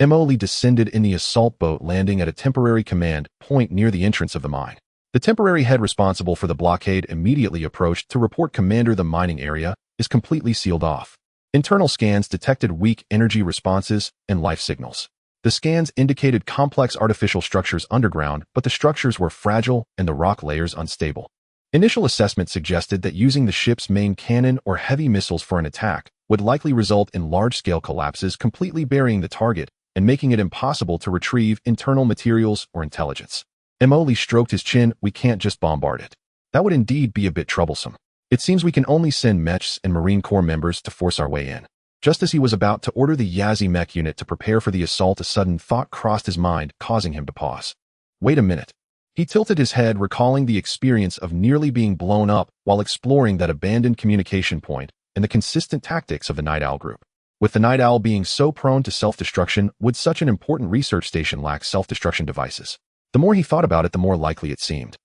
Speaker 1: Emoli descended in the assault boat, landing at a temporary command point near the entrance of the mine. The temporary head responsible for the blockade immediately approached to report, Commander, the mining area is completely sealed off. Internal scans detected weak energy responses and life signals. The scans indicated complex artificial structures underground, but the structures were fragile and the rock layers unstable. Initial assessment suggested that using the ship's main cannon or heavy missiles for an attack would likely result in large-scale collapses, completely burying the target and making it impossible to retrieve internal materials or intelligence. Emily stroked his chin. We can't just bombard it. That would indeed be a bit troublesome. It seems we can only send mechs and Marine Corps members to force our way in. Just as he was about to order the Yazzie mech unit to prepare for the assault, a sudden thought crossed his mind, causing him to pause. Wait a minute. He tilted his head, recalling the experience of nearly being blown up while exploring that abandoned communication point and the consistent tactics of the Night Owl group. With the Night Owl being so prone to self-destruction, would such an important research station lack self-destruction devices? The more he thought about it, the more likely it seemed.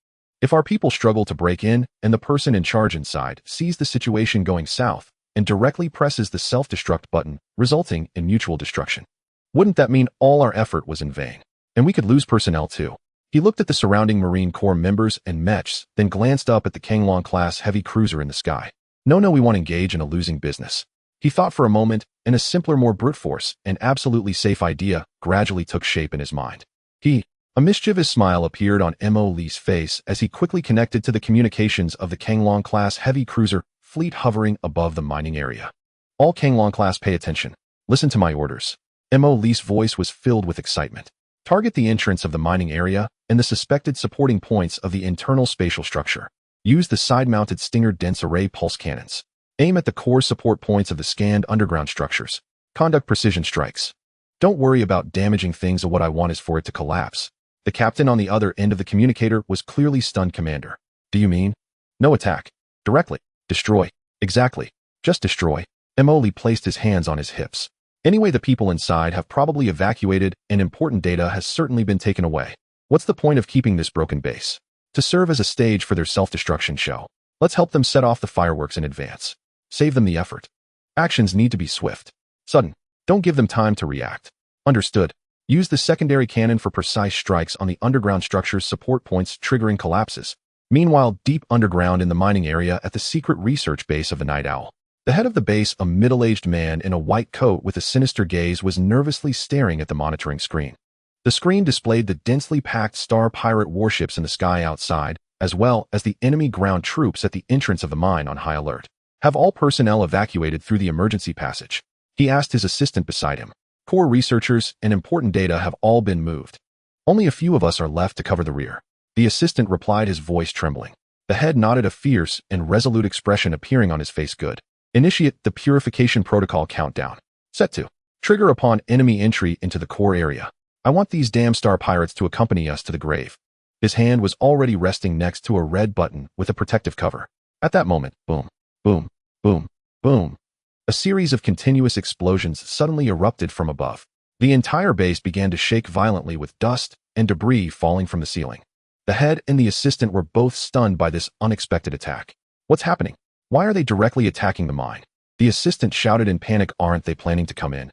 Speaker 1: If our people struggle to break in and the person in charge inside sees the situation going south and directly presses the self-destruct button, resulting in mutual destruction, wouldn't that mean all our effort was in vain? And we could lose personnel too. He looked at the surrounding Marine Corps members and mechs, then glanced up at the Kanglong-class heavy cruiser in the sky. No, we won't engage in a losing business. He thought for a moment, and a simpler, more brute force and absolutely safe idea gradually took shape in his mind. A mischievous smile appeared on Mo Lee's face as he quickly connected to the communications of the Kanglong-class heavy cruiser fleet hovering above the mining area. All Kanglong-class, pay attention. Listen to my orders. Mo Lee's voice was filled with excitement. Target the entrance of the mining area and the suspected supporting points of the internal spatial structure. Use the side-mounted Stinger dense array pulse cannons. Aim at the core support points of the scanned underground structures. Conduct precision strikes. Don't worry about damaging things. What I want is for it to collapse. The captain on the other end of the communicator was clearly stunned. Commander, do you mean? No attack. Directly. Destroy. Exactly. Just destroy. Emoli placed his hands on his hips. Anyway, the people inside have probably evacuated and important data has certainly been taken away. What's the point of keeping this broken base? To serve as a stage for their self-destruction show. Let's help them set off the fireworks in advance. Save them the effort. Actions need to be swift. Sudden. Don't give them time to react. Understood. Use the secondary cannon for precise strikes on the underground structure's support points, triggering collapses. Meanwhile, deep underground in the mining area at the secret research base of the Night Owl, the head of the base, a middle-aged man in a white coat with a sinister gaze, was nervously staring at the monitoring screen. The screen displayed the densely packed star pirate warships in the sky outside, as well as the enemy ground troops at the entrance of the mine on high alert. Have all personnel evacuated through the emergency passage? He asked his assistant beside him. Core researchers and important data have all been moved. Only a few of us are left to cover the rear. The assistant replied, his voice trembling. The head nodded, a fierce and resolute expression appearing on his face. Good. Initiate the purification protocol countdown. Set to trigger upon enemy entry into the core area. I want these damn star pirates to accompany us to the grave. His hand was already resting next to a red button with a protective cover. At that moment, boom, boom, boom, boom. A series of continuous explosions suddenly erupted from above. The entire base began to shake violently, with dust and debris falling from the ceiling. The head and the assistant were both stunned by this unexpected attack. What's happening? Why are they directly attacking the mine? The assistant shouted in panic. Aren't they planning to come in?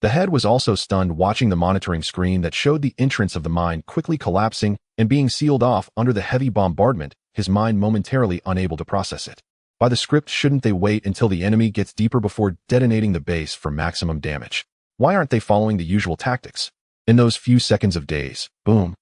Speaker 1: The head was also stunned, watching the monitoring screen that showed the entrance of the mine quickly collapsing and being sealed off under the heavy bombardment, his mind momentarily unable to process it. By the script, shouldn't they wait until the enemy gets deeper before detonating the base for maximum damage? Why aren't they following the usual tactics? In those few seconds of daze, boom,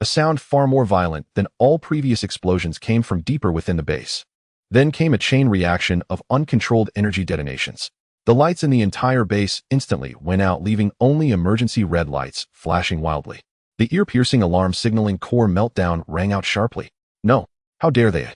Speaker 1: a sound far more violent than all previous explosions came from deeper within the base. Then came a chain reaction of uncontrolled energy detonations. The lights in the entire base instantly went out, leaving only emergency red lights flashing wildly. The ear-piercing alarm signaling core meltdown rang out sharply. No, how dare they?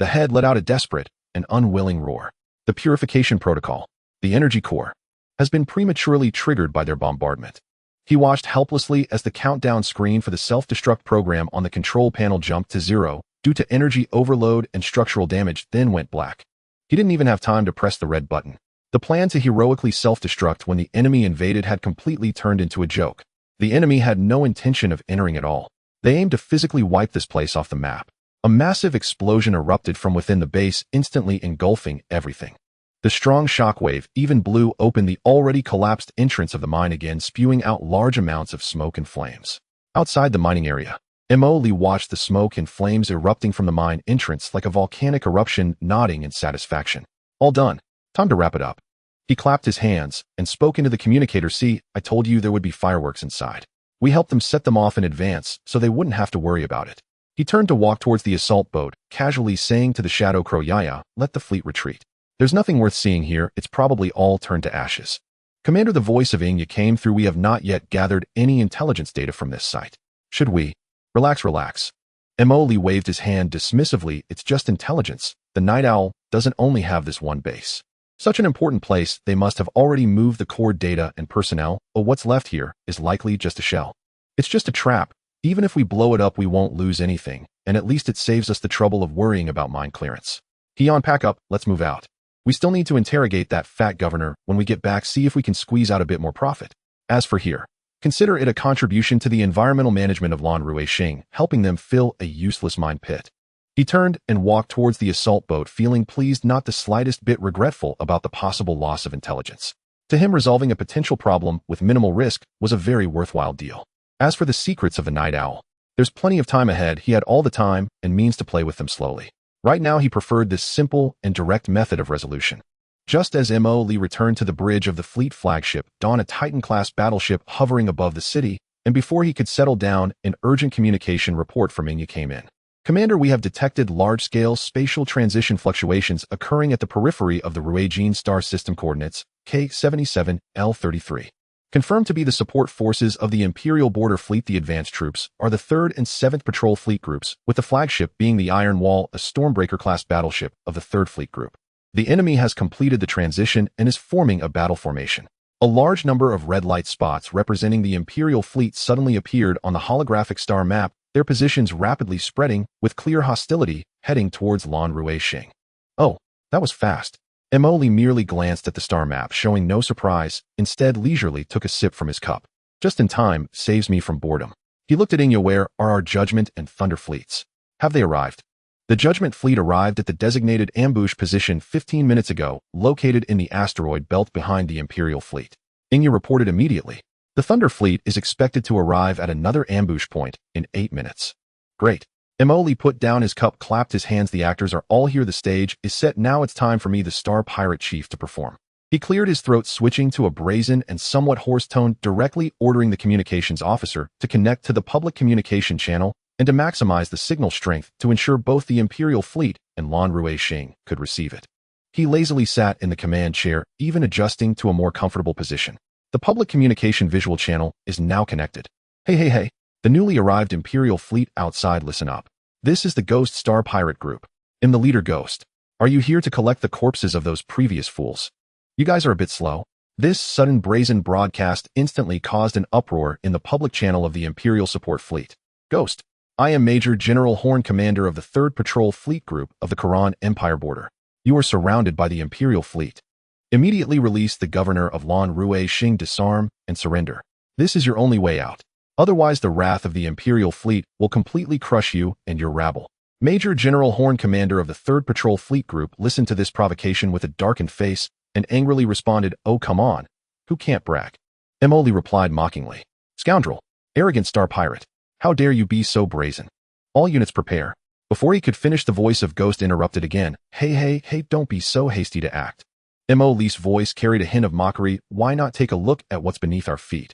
Speaker 1: The head let out a desperate and unwilling roar. The purification protocol, the energy core, has been prematurely triggered by their bombardment. He watched helplessly as the countdown screen for the self-destruct program on the control panel jumped to 0 due to energy overload and structural damage, then went black. He didn't even have time to press the red button. The plan to heroically self-destruct when the enemy invaded had completely turned into a joke. The enemy had no intention of entering at all. They aimed to physically wipe this place off the map. A massive explosion erupted from within the base, instantly engulfing everything. The strong shockwave even blew open the already collapsed entrance of the mine again, spewing out large amounts of smoke and flames. Outside the mining area, Mo Lee watched the smoke and flames erupting from the mine entrance like a volcanic eruption, nodding in satisfaction. All done. Time to wrap it up. He clapped his hands and spoke into the communicator. See, I told you there would be fireworks inside. We helped them set them off in advance so they wouldn't have to worry about it. He turned to walk towards the assault boat, casually saying to the shadow crow Yaya, let the fleet retreat. There's nothing worth seeing here, it's probably all turned to ashes. Commander, the voice of Inya came through. We have not yet gathered any intelligence data from this site. Should we? Relax. Mo waved his hand dismissively. It's just intelligence. The Night Owl doesn't only have this one base. Such an important place, they must have already moved the core data and personnel, but what's left here is likely just a shell. It's just a trap. Even if we blow it up, we won't lose anything, and at least it saves us the trouble of worrying about mine clearance. Xian, pack up, let's move out. We still need to interrogate that fat governor. When we get back, see if we can squeeze out a bit more profit. As for here, consider it a contribution to the environmental management of Lan Ruixing, helping them fill a useless mine pit. He turned and walked towards the assault boat, feeling pleased, not the slightest bit regretful about the possible loss of intelligence. To him, resolving a potential problem with minimal risk was a very worthwhile deal. As for the secrets of the Night Owl, there's plenty of time ahead. He had all the time and means to play with them slowly. Right now, he preferred this simple and direct method of resolution. Just as Mo returned to the bridge of the fleet flagship, Dawn, a Titan-class battleship hovering above the city, and before he could settle down, an urgent communication report from Inya came in. Commander, we have detected large-scale spatial transition fluctuations occurring at the periphery of the Ruijin star system coordinates, K77, L33. Confirmed to be the support forces of the Imperial Border Fleet. The advanced troops are the 3rd and 7th Patrol Fleet Groups, with the flagship being the Iron Wall, a Stormbreaker-class battleship of the 3rd Fleet Group. The enemy has completed the transition and is forming a battle formation. A large number of red light spots representing the Imperial Fleet suddenly appeared on the holographic star map, their positions rapidly spreading, with clear hostility heading towards Lan Ruixing. Oh, that was fast. Mo merely glanced at the star map, showing no surprise, instead leisurely took a sip from his cup. Just in time, saves me from boredom. He looked at Inya. Where are our Judgment and Thunder fleets? Have they arrived? The Judgment fleet arrived at the designated ambush position 15 minutes ago, located in the asteroid belt behind the Imperial fleet. Inya reported immediately. The Thunder fleet is expected to arrive at another ambush point in 8 minutes. Great. Mo put down his cup, clapped his hands. The actors are all here. The stage is set. Now it's time for me, the Star Pirate Chief, to perform. He cleared his throat, switching to a brazen and somewhat hoarse tone, directly ordering the communications officer to connect to the public communication channel and to maximize the signal strength to ensure both the Imperial fleet and Lan Ruixing could receive it. He lazily sat in the command chair, even adjusting to a more comfortable position. The public communication visual channel is now connected. Hey. The newly arrived Imperial fleet outside, listen up. This is the Ghost Star Pirate Group. I'm the leader, Ghost. Are you here to collect the corpses of those previous fools? You guys are a bit slow. This sudden brazen broadcast instantly caused an uproar in the public channel of the Imperial support fleet. Ghost, I am Major General Horn, commander of the 3rd Patrol Fleet Group of the Quran Empire border. You are surrounded by the Imperial fleet. Immediately release the governor of Lan Ruixing, disarm and surrender. This is your only way out. Otherwise, the wrath of the Imperial fleet will completely crush you and your rabble. Major General Horn, commander of the 3rd Patrol Fleet Group, listened to this provocation with a darkened face and angrily responded, oh, come on. Who can't brag? Mo replied mockingly. Scoundrel. Arrogant star pirate. How dare you be so brazen? All units prepare. Before he could finish, the voice of Ghost interrupted again. Hey, don't be so hasty to act. Mo's voice carried a hint of mockery. Why not take a look at what's beneath our feet?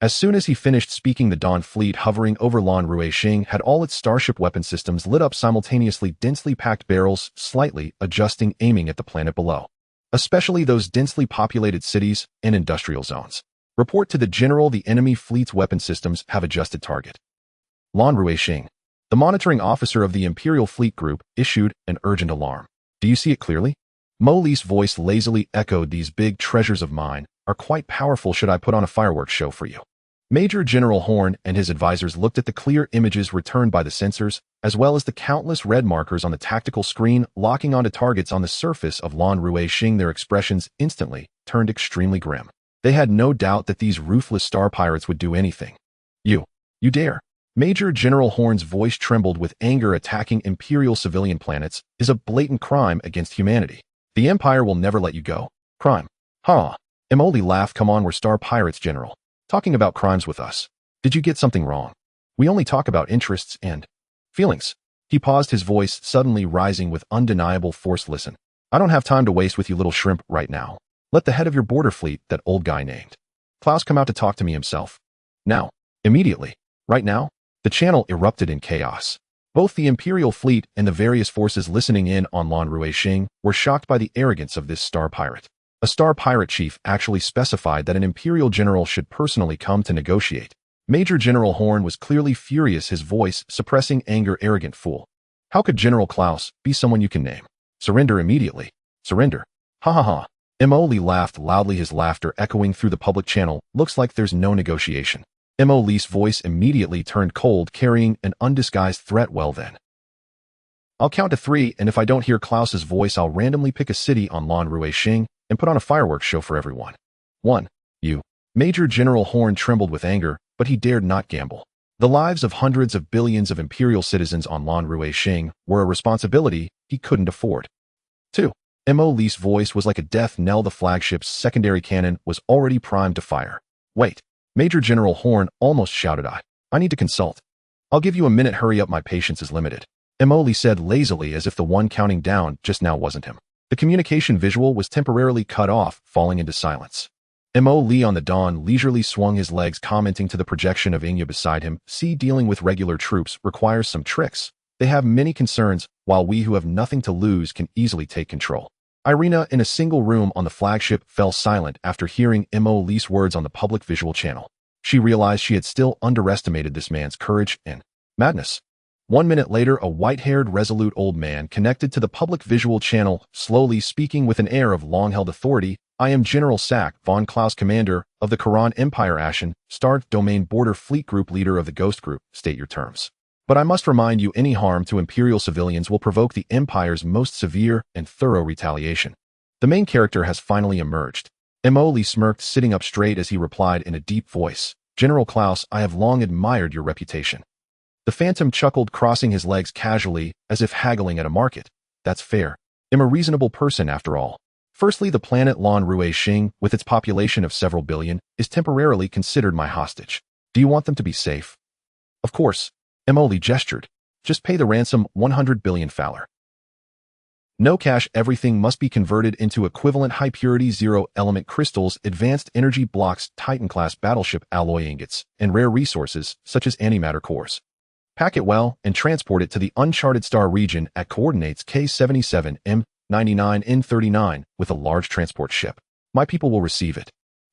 Speaker 1: As soon as he finished speaking, the Dawn fleet hovering over Lan Ruixing had all its Starship weapon systems lit up simultaneously, densely packed barrels, slightly adjusting, aiming at the planet below. Especially those densely populated cities and industrial zones. Report to the General, the enemy fleet's weapon systems have adjusted target. Lan Ruixing, the monitoring officer of the Imperial Fleet Group, issued an urgent alarm. Do you see it clearly? Mo's voice lazily echoed. These big treasures of mine are quite powerful. Should I put on a fireworks show for you? Major General Horn and his advisors looked at the clear images returned by the sensors, as well as the countless red markers on the tactical screen, locking onto targets on the surface of Lan Ruixing. Their expressions instantly turned extremely grim. They had no doubt that these ruthless star pirates would do anything. You dare? Major General Horn's voice trembled with anger. Attacking Imperial civilian planets is a blatant crime against humanity. The Empire will never let you go. Crime. Huh. Mo laughed. Come on, we're star pirates, General. Talking about crimes with us. Did you get something wrong? We only talk about interests and feelings. He paused, his voice suddenly rising with undeniable force. Listen, I don't have time to waste with you little shrimp right now. Let the head of your border fleet, that old guy named Klaus, come out to talk to me himself. Now. Immediately. Right now. The channel erupted in chaos. Both the Imperial fleet and the various forces listening in on Lan Ruixing were shocked by the arrogance of this star pirate. A star pirate chief actually specified that an Imperial general should personally come to negotiate. Major General Horn was clearly furious, his voice suppressing anger. Arrogant fool. How could General Klaus be someone you can name? Surrender immediately. Surrender. Ha ha ha. Mo Li laughed loudly, his laughter echoing through the public channel. Looks like there's no negotiation. Mo Li's voice immediately turned cold, carrying an undisguised threat. Well then. I'll count to 3, and if I don't hear Klaus's voice, I'll randomly pick a city on Lan Ruixing and put on a fireworks show for everyone. 1. You. Major General Horn trembled with anger, but he dared not gamble. The lives of hundreds of billions of Imperial citizens on Lan Ruixing were a responsibility he couldn't afford. 2. Mo Li's voice was like a death knell. The flagship's secondary cannon was already primed to fire. Wait. Major General Horn almost shouted. I need to consult. I'll give you a minute. Hurry up, my patience is limited. Mo Li said lazily, as if the one counting down just now wasn't him. The communication visual was temporarily cut off, falling into silence. Mo Li on the dawn leisurely swung his legs, commenting to the projection of Xianxia beside him. See, dealing with regular troops requires some tricks. They have many concerns, while we who have nothing to lose can easily take control. Irina, in a single room on the flagship, fell silent after hearing Mo Li's words on the public visual channel. She realized she had still underestimated this man's courage and madness. 1 minute later, a white-haired, resolute old man connected to the public visual channel, slowly speaking with an air of long-held authority. I am General Sack von Klaus, commander of the Karan Empire, Ashen, Star Domain Border Fleet Group, leader of the Ghost Group. State your terms. But I must remind you, any harm to Imperial civilians will provoke the Empire's most severe and thorough retaliation. The main character has finally emerged. Mo Li smirked, sitting up straight as he replied in a deep voice. General Klaus, I have long admired your reputation. The Phantom chuckled, crossing his legs casually, as if haggling at a market. That's fair. I'm a reasonable person after all. Firstly, the planet Lan Ruixing, with its population of several billion, is temporarily considered my hostage. Do you want them to be safe? Of course. Mo Li gestured. Just pay the ransom, 100 billion Fowler. No cash. Everything must be converted into equivalent high-purity zero-element crystals, advanced energy blocks, Titan-class battleship alloy ingots, and rare resources, such as antimatter cores. Pack it well and transport it to the uncharted star region at coordinates K77 M99 N39 with a large transport ship. My people will receive it.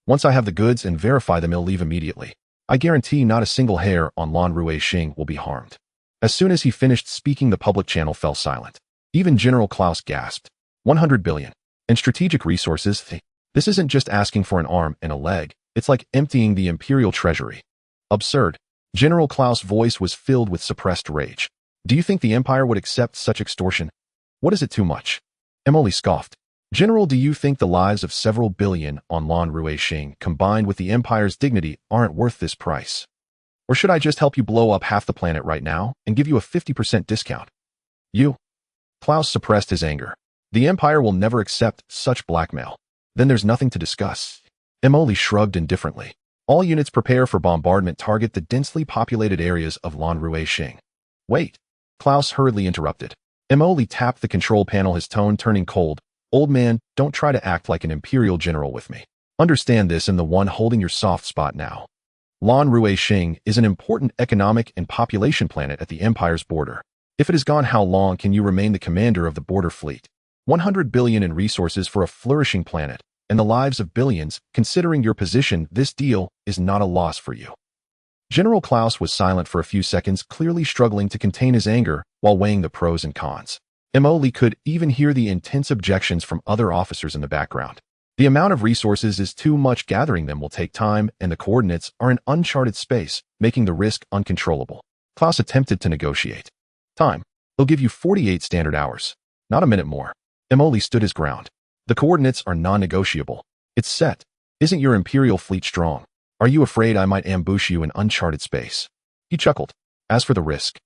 Speaker 1: Once I have the goods and verify them, I'll leave immediately. I guarantee not a single hair on Lan Ruixing will be harmed. As soon as he finished speaking, the public channel fell silent. Even General Klaus gasped. 100 billion. And strategic resources? This isn't just asking for an arm and a leg. It's like emptying the Imperial treasury. Absurd. General Klaus' voice was filled with suppressed rage. Do you think the Empire would accept such extortion? What is it, too much? Mo Li scoffed. General, do you think the lives of several billion on Lan Ruixing, combined with the Empire's dignity, aren't worth this price? Or should I just help you blow up half the planet right now and give you a 50% discount? You? Klaus suppressed his anger. The Empire will never accept such blackmail. Then there's nothing to discuss. Mo Li shrugged indifferently. All units prepare for bombardment. Target the densely populated areas of Lan Ruixing. Wait. Klaus hurriedly interrupted. Mo Li tapped the control panel, his tone turning cold. Old man, don't try to act like an Imperial general with me. Understand this, and the one holding your soft spot now. Lan Ruixing is an important economic and population planet at the Empire's border. If it is gone, how long can you remain the commander of the border fleet? 100 billion in resources for a flourishing planet, and the lives of billions. Considering your position, this deal is not a loss for you. General Klaus was silent for a few seconds, clearly struggling to contain his anger while weighing the pros and cons. Mo Li could even hear the intense objections from other officers in the background. The amount of resources is too much. Gathering them will take time, and the coordinates are in uncharted space, making the risk uncontrollable. Klaus attempted to negotiate. Time. They'll give you 48 standard hours. Not a minute more. Mo Li stood his ground. The coordinates are non-negotiable. It's set. Isn't your Imperial fleet strong? Are you afraid I might ambush you in uncharted space? He chuckled. As for the risk,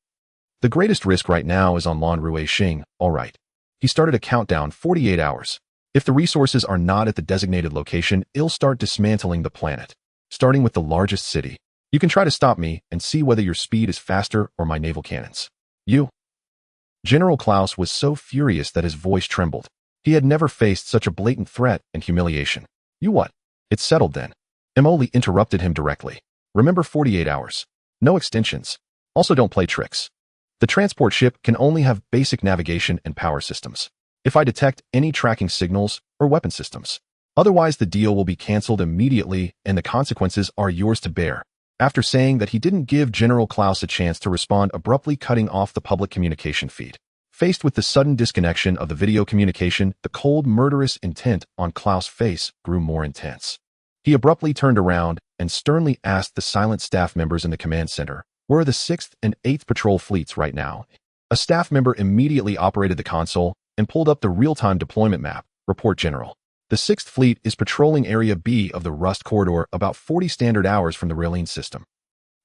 Speaker 1: the greatest risk right now is on Lan Ruixing, all right. He started a countdown. 48 hours. If the resources are not at the designated location, I'll start dismantling the planet, starting with the largest city. You can try to stop me and see whether your speed is faster or my naval cannons. You? General Klaus was so furious that his voice trembled. He had never faced such a blatant threat and humiliation. You what? It's settled then. Mo Li interrupted him directly. Remember, 48 hours. No extensions. Also, don't play tricks. The transport ship can only have basic navigation and power systems. If I detect any tracking signals or weapon systems, otherwise the deal will be cancelled immediately and the consequences are yours to bear. After saying that he didn't give General Klaus a chance to respond, abruptly cutting off the public communication feed. Faced with the sudden disconnection of the video communication, the cold, murderous intent on Klaus' face grew more intense. He abruptly turned around and sternly asked the silent staff members in the command center, "Where are the 6th and 8th Patrol Fleets right now?" A staff member immediately operated the console and pulled up the real-time deployment map. Report, General. The 6th Fleet is patrolling Area B of the Rust Corridor, about 40 standard hours from the Relish system.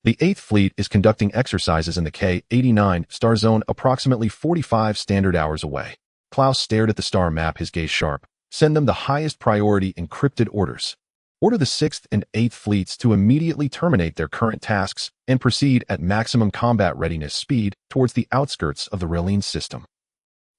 Speaker 1: The 8th Fleet is conducting exercises in the K-89 star zone, approximately 45 standard hours away. Klaus stared at the star map, his gaze sharp. Send them the highest priority encrypted orders. Order the 6th and 8th Fleets to immediately terminate their current tasks and proceed at maximum combat readiness speed towards the outskirts of the Relish system.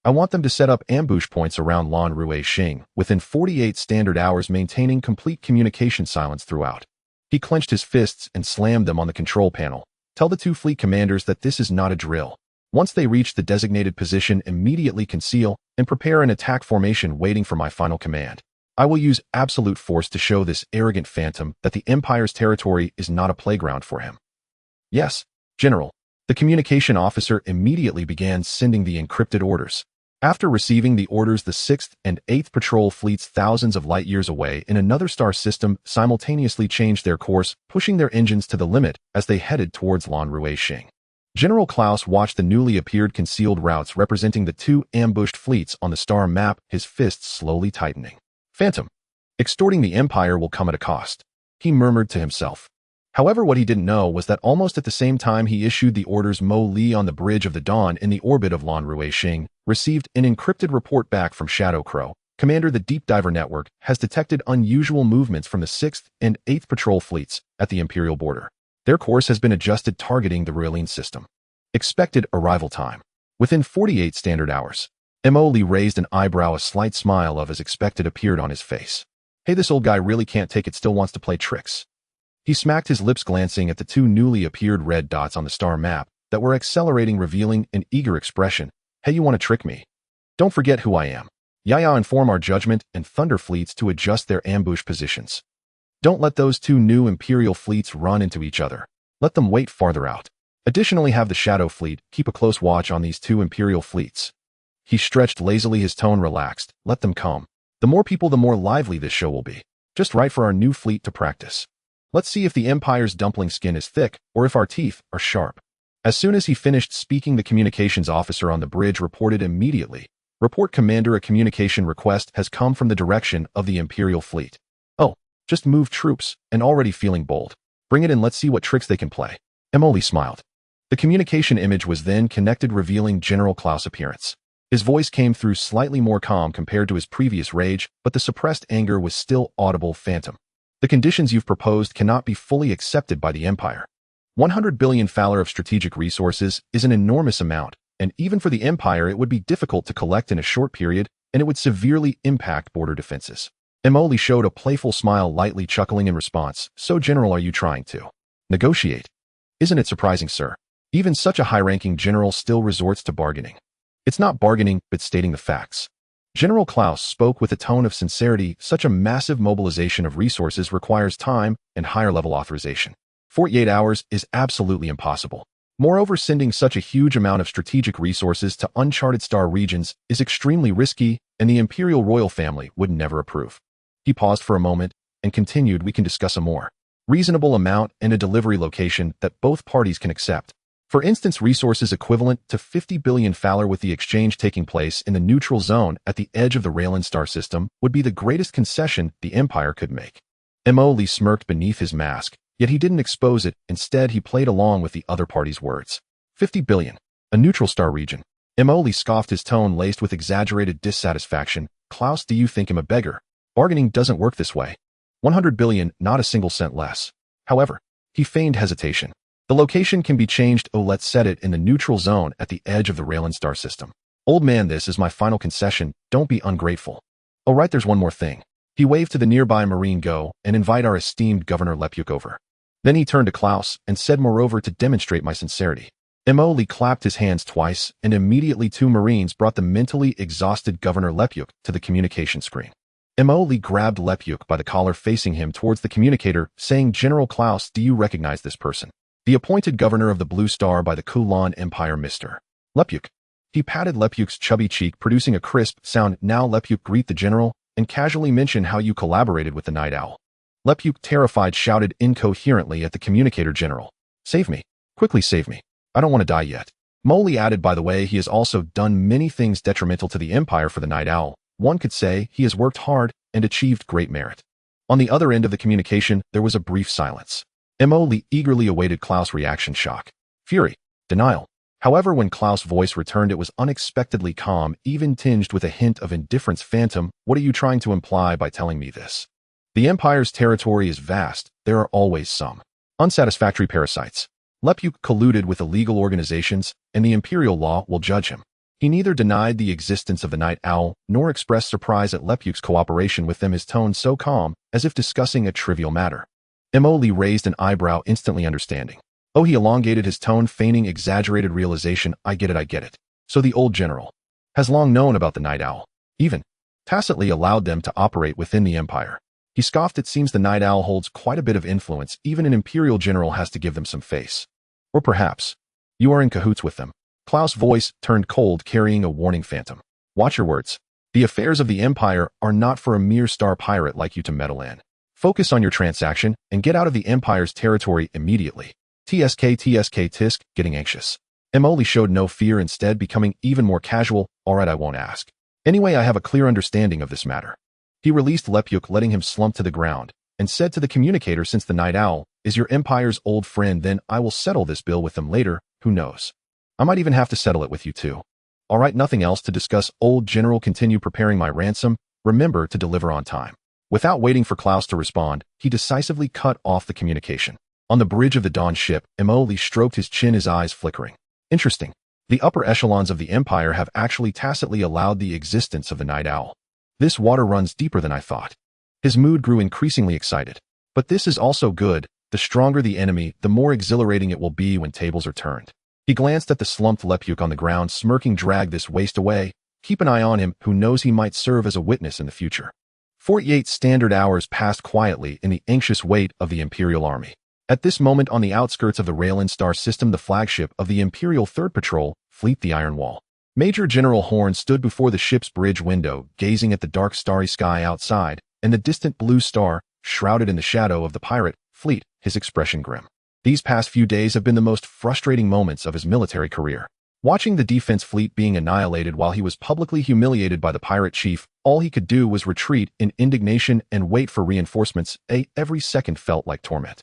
Speaker 1: I want them to set up ambush points around Lan Rui Xing within 48 standard hours, maintaining complete communication silence throughout. He clenched his fists and slammed them on the control panel. Tell the 2 fleet commanders that this is not a drill. Once they reach the designated position, immediately conceal and prepare an attack formation waiting for my final command. I will use absolute force to show this arrogant phantom that the Empire's territory is not a playground for him. Yes, General. The communication officer immediately began sending the encrypted orders. After receiving the orders, the 6th and 8th Patrol Fleets, thousands of light years away in another star system, simultaneously changed their course, pushing their engines to the limit as they headed towards Lan Rui Xing. General Klaus watched the newly appeared concealed routes representing the 2 ambushed fleets on the star map, his fists slowly tightening. Phantom. Extorting the Empire will come at a cost, he murmured to himself. However, what he didn't know was that almost at the same time he issued the orders, Mo Li on the Bridge of the Dawn in the orbit of Lan Rui Xing received an encrypted report back from Shadow Crow. Commander, the Deep Diver Network has detected unusual movements from the 6th and 8th Patrol Fleets at the Imperial border. Their course has been adjusted, targeting the Relish system. Expected arrival time within 48 standard hours. Mo Li raised an eyebrow, a slight smile of as expected appeared on his face. Hey, this old guy really can't take it, still wants to play tricks. He smacked his lips, glancing at the 2 newly appeared red dots on the star map that were accelerating, revealing an eager expression. Hey, you want to trick me? Don't forget who I am. Yaya, inform our Judgment and Thunder fleets to adjust their ambush positions. Don't let those 2 new Imperial fleets run into each other. Let them wait farther out. Additionally, have the Shadow Fleet keep a close watch on these 2 Imperial fleets. He stretched lazily, his tone relaxed. Let them come. The more people, the more lively this show will be. Just right for our new fleet to practice. Let's see if the Empire's dumpling skin is thick or if our teeth are sharp. As soon as he finished speaking, the communications officer on the bridge reported immediately. Report, Commander, a communication request has come from the direction of the Imperial fleet. Oh, just moved troops and already feeling bold. Bring it in, let's see what tricks they can play. Emily smiled. The communication image was then connected, revealing General Klaus' appearance. His voice came through slightly more calm compared to his previous rage, but the suppressed anger was still audible. Phantom. The conditions you've proposed cannot be fully accepted by the Empire. 100 billion Faller of strategic resources is an enormous amount, and even for the Empire it would be difficult to collect in a short period, and it would severely impact border defenses. Emoli showed a playful smile, lightly chuckling in response. So, General, are you trying to negotiate? Isn't it surprising, sir? Even such a high-ranking general still resorts to bargaining. It's not bargaining, but stating the facts. General Klaus spoke with a tone of sincerity. Such a massive mobilization of resources requires time and higher-level authorization. 48 hours is absolutely impossible. Moreover, sending such a huge amount of strategic resources to uncharted star regions is extremely risky, and the Imperial royal family would never approve. He paused for a moment and continued, we can discuss a more reasonable amount and a delivery location that both parties can accept. For instance, resources equivalent to 50 billion Faller, with the exchange taking place in the neutral zone at the edge of the Raylan star system, would be the greatest concession the Empire could make. Emoli smirked beneath his mask, yet he didn't expose it. Instead, he played along with the other party's words. 50 billion. A neutral star region. Emoli scoffed, his tone laced with exaggerated dissatisfaction. Klaus, do you think I'm a beggar? Bargaining doesn't work this way. 100 billion, not a single cent less. However, he feigned hesitation. The location can be changed. Oh, let's set it in the neutral zone at the edge of the Raylan star system. Old man, this is my final concession. Don't be ungrateful. Oh, right, there's one more thing. He waved to the nearby Marine. Go and invite our esteemed Governor Lepuk over. Then he turned to Klaus and said, moreover, to demonstrate my sincerity, Mo clapped his hands twice, and immediately 2 Marines brought the mentally exhausted Governor Lepuk to the communication screen. Mo grabbed Lepuk by the collar, facing him towards the communicator, saying, "General Klaus, do you recognize this person? The appointed governor of the Blue Star by the Kulan Empire, Mr. Lepuk." He patted Lepuk's chubby cheek, producing a crisp sound. "Now, Lepuk, greet the general, and casually mention how you collaborated with the Night Owl." Lepuk, terrified, shouted incoherently at the communicator. "General, save me. Quickly save me. I don't want to die yet." Moley added, "By the way, he has also done many things detrimental to the Empire for the Night Owl. One could say he has worked hard and achieved great merit." On the other end of the communication, there was a brief silence. Moley eagerly awaited Klaus' reaction: shock, fury, denial. However, when Klaus' voice returned, it was unexpectedly calm, even tinged with a hint of indifference. "Phantom, what are you trying to imply by telling me this? The Empire's territory is vast. There are always some unsatisfactory parasites. Lepuk colluded with illegal organizations, and the Imperial law will judge him." He neither denied the existence of the Night Owl, nor expressed surprise at Lepuk's cooperation with them, his tone so calm, as if discussing a trivial matter. Moley raised an eyebrow, instantly understanding. "Oh," he elongated his tone, feigning exaggerated realization. I get it. So the old general has long known about the Night Owl, even tacitly allowed them to operate within the Empire." He scoffed. "It seems the Night Owl holds quite a bit of influence. Even an Imperial general has to give them some face. Or perhaps you are in cahoots with them." Klaus' voice turned cold, carrying a warning. "Phantom, watch your words. The affairs of the Empire are not for a mere star pirate like you to meddle in. Focus on your transaction and get out of the Empire's territory immediately." Tisk, getting anxious. Moley showed no fear, instead becoming even more casual. "All right, I won't ask. Anyway, I have a clear understanding of this matter." He released Lepuk, letting him slump to the ground, and said to the communicator, "Since the Night Owl is your Empire's old friend, then I will settle this bill with them later. Who knows? I might even have to settle it with you too." "All right, nothing else to discuss. Old general, continue preparing my ransom. Remember to deliver on time." Without waiting for Klaus to respond, he decisively cut off the communication. On the bridge of the Dawn ship, Moley stroked his chin, his eyes flickering. "Interesting. The upper echelons of the Empire have actually tacitly allowed the existence of the Night Owl. This water runs deeper than I thought." His mood grew increasingly excited. "But this is also good. The stronger the enemy, the more exhilarating it will be when tables are turned." He glanced at the slumped Lepuk on the ground, smirking. "Drag this waste away. Keep an eye on him. Who knows, he might serve as a witness in the future." 48 standard hours passed quietly in the anxious wait of the Imperial Army. At this moment, on the outskirts of the Raylan Star system, the flagship of the Imperial 3rd Patrol Fleet, the Iron Wall, Major General Horn, stood before the ship's bridge window, gazing at the dark starry sky outside and the distant blue star shrouded in the shadow of the pirate fleet, his expression grim. These past few days have been the most frustrating moments of his military career. Watching the defense fleet being annihilated while he was publicly humiliated by the pirate chief, all he could do was retreat in indignation and wait for reinforcements. Every second felt like torment.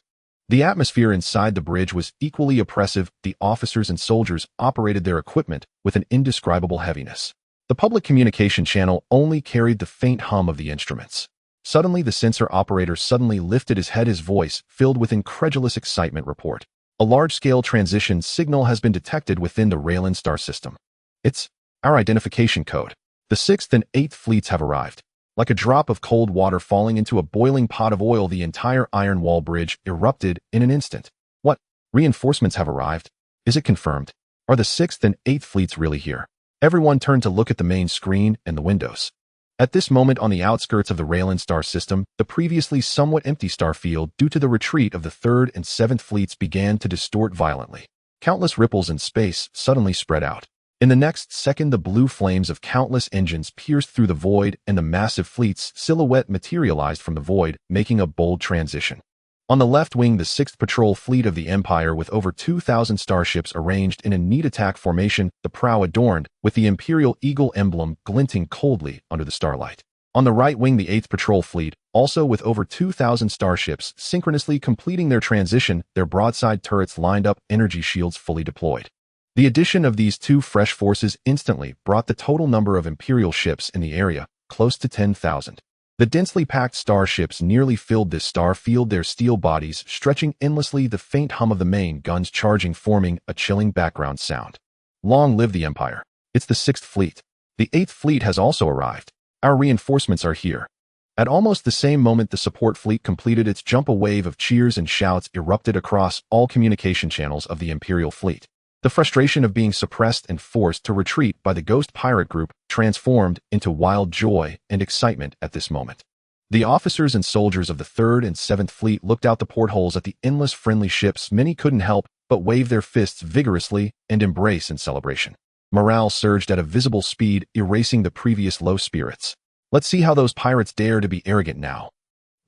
Speaker 1: The atmosphere inside the bridge was equally oppressive. The officers and soldiers operated their equipment with an indescribable heaviness. The public communication channel only carried the faint hum of the instruments. Suddenly, the sensor operator suddenly lifted his head, his voice filled with incredulous excitement. "Report. A large-scale transition signal has been detected within the Raylan Star system. It's our identification code. The 6th and 8th fleets have arrived." Like a drop of cold water falling into a boiling pot of oil, the entire Iron Wall bridge erupted in an instant. "What? Reinforcements have arrived? Is it confirmed? Are the 6th and 8th fleets really here?" Everyone turned to look at the main screen and the windows. At this moment, on the outskirts of the Raylan Star system, the previously somewhat empty star field, due to the retreat of the 3rd and 7th fleets, began to distort violently. Countless ripples in space suddenly spread out. In the next second, the blue flames of countless engines pierced through the void, and the massive fleet's silhouette materialized from the void, making a bold transition. On the left wing, the 6th Patrol Fleet of the Empire, with over 2,000 starships arranged in a neat attack formation, the prow adorned with the Imperial Eagle emblem glinting coldly under the starlight. On the right wing, the 8th Patrol Fleet, also with over 2,000 starships synchronously completing their transition, their broadside turrets lined up, energy shields fully deployed. The addition of these two fresh forces instantly brought the total number of Imperial ships in the area close to 10,000. The densely packed starships nearly filled this star field, their steel bodies stretching endlessly, the faint hum of the main guns charging forming a chilling background sound. Long live the Empire. It's the 6th Fleet. The 8th Fleet has also arrived. Our reinforcements are here. At almost the same moment, the support fleet completed its jump. A wave of cheers and shouts erupted across all communication channels of the Imperial fleet. The frustration of being suppressed and forced to retreat by the ghost pirate group transformed into wild joy and excitement at this moment. The officers and soldiers of the 3rd and 7th Fleet looked out the portholes at the endless friendly ships. Many couldn't help but wave their fists vigorously and embrace in celebration. Morale surged at a visible speed, erasing the previous low spirits. Let's see how those pirates dare to be arrogant now.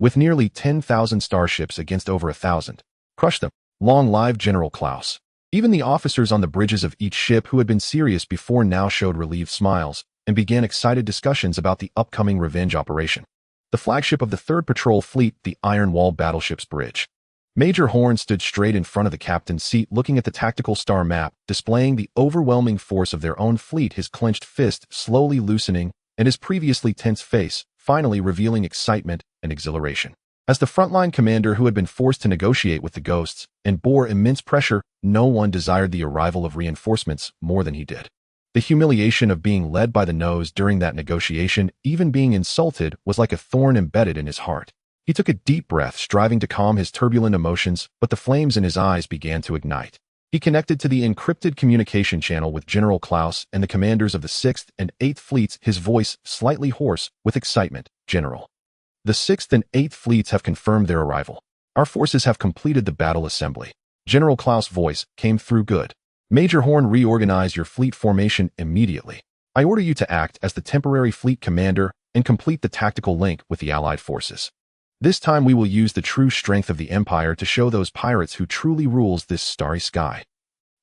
Speaker 1: With nearly 10,000 starships against over 1,000. Crush them. Long live General Klaus. Even the officers on the bridges of each ship who had been serious before now showed relieved smiles and began excited discussions about the upcoming revenge operation. The flagship of the 3rd Patrol Fleet, the Iron Wall battleship's bridge. Major Horn stood straight in front of the captain's seat looking at the tactical star map, displaying the overwhelming force of their own fleet, his clenched fist slowly loosening and his previously tense face finally revealing excitement and exhilaration. As the frontline commander who had been forced to negotiate with the ghosts and bore immense pressure, no one desired the arrival of reinforcements more than he did. The humiliation of being led by the nose during that negotiation, even being insulted, was like a thorn embedded in his heart. He took a deep breath, striving to calm his turbulent emotions, but the flames in his eyes began to ignite. He connected to the encrypted communication channel with General Klaus and the commanders of the 6th and 8th Fleets, his voice slightly hoarse with excitement. General. The 6th and 8th Fleets have confirmed their arrival. Our forces have completed the battle assembly. General Klaus' voice came through good. Major Horn, reorganize your fleet formation immediately. I order you to act as the temporary fleet commander and complete the tactical link with the Allied forces. This time we will use the true strength of the Empire to show those pirates who truly rules this starry sky.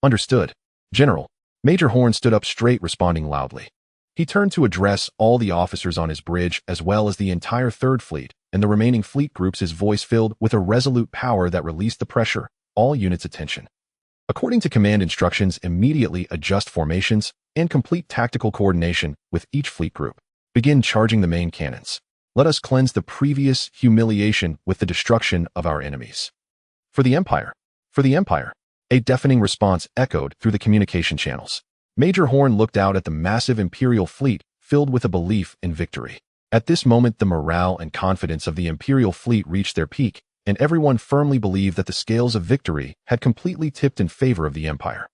Speaker 1: Understood. General. Major Horn stood up straight, responding loudly. He turned to address all the officers on his bridge as well as the entire 3rd Fleet and the remaining fleet groups, his voice filled with a resolute power that released the pressure. All units attention. According to command instructions, immediately adjust formations and complete tactical coordination with each fleet group. Begin charging the main cannons. Let us cleanse the previous humiliation with the destruction of our enemies. For the Empire. For the Empire. A deafening response echoed through the communication channels. Major Horn looked out at the massive Imperial fleet, filled with a belief in victory. At this moment, the morale and confidence of the Imperial fleet reached their peak, and everyone firmly believed that the scales of victory had completely tipped in favor of the Empire.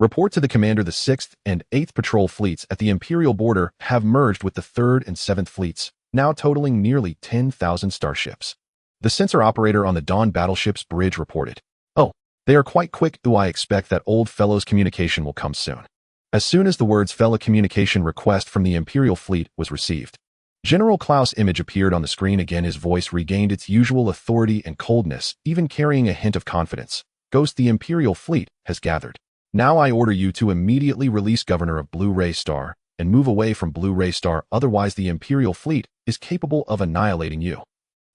Speaker 1: Report to the commander: the 6th and 8th Patrol Fleets at the Imperial border have merged with the 3rd and 7th Fleets, now totaling nearly 10,000 starships. The sensor operator on the Dawn battleship's bridge reported. Oh, they are quite quick. I expect that old fellow's communication will come soon. As soon as the words "fellow communication request" from the Imperial fleet was received, General Klaus' image appeared on the screen again. His voice regained its usual authority and coldness, even carrying a hint of confidence. Ghost, the Imperial fleet has gathered. Now I order you to immediately release Governor of Blue Ray Star and move away from Blue Ray Star, otherwise the Imperial fleet is capable of annihilating you.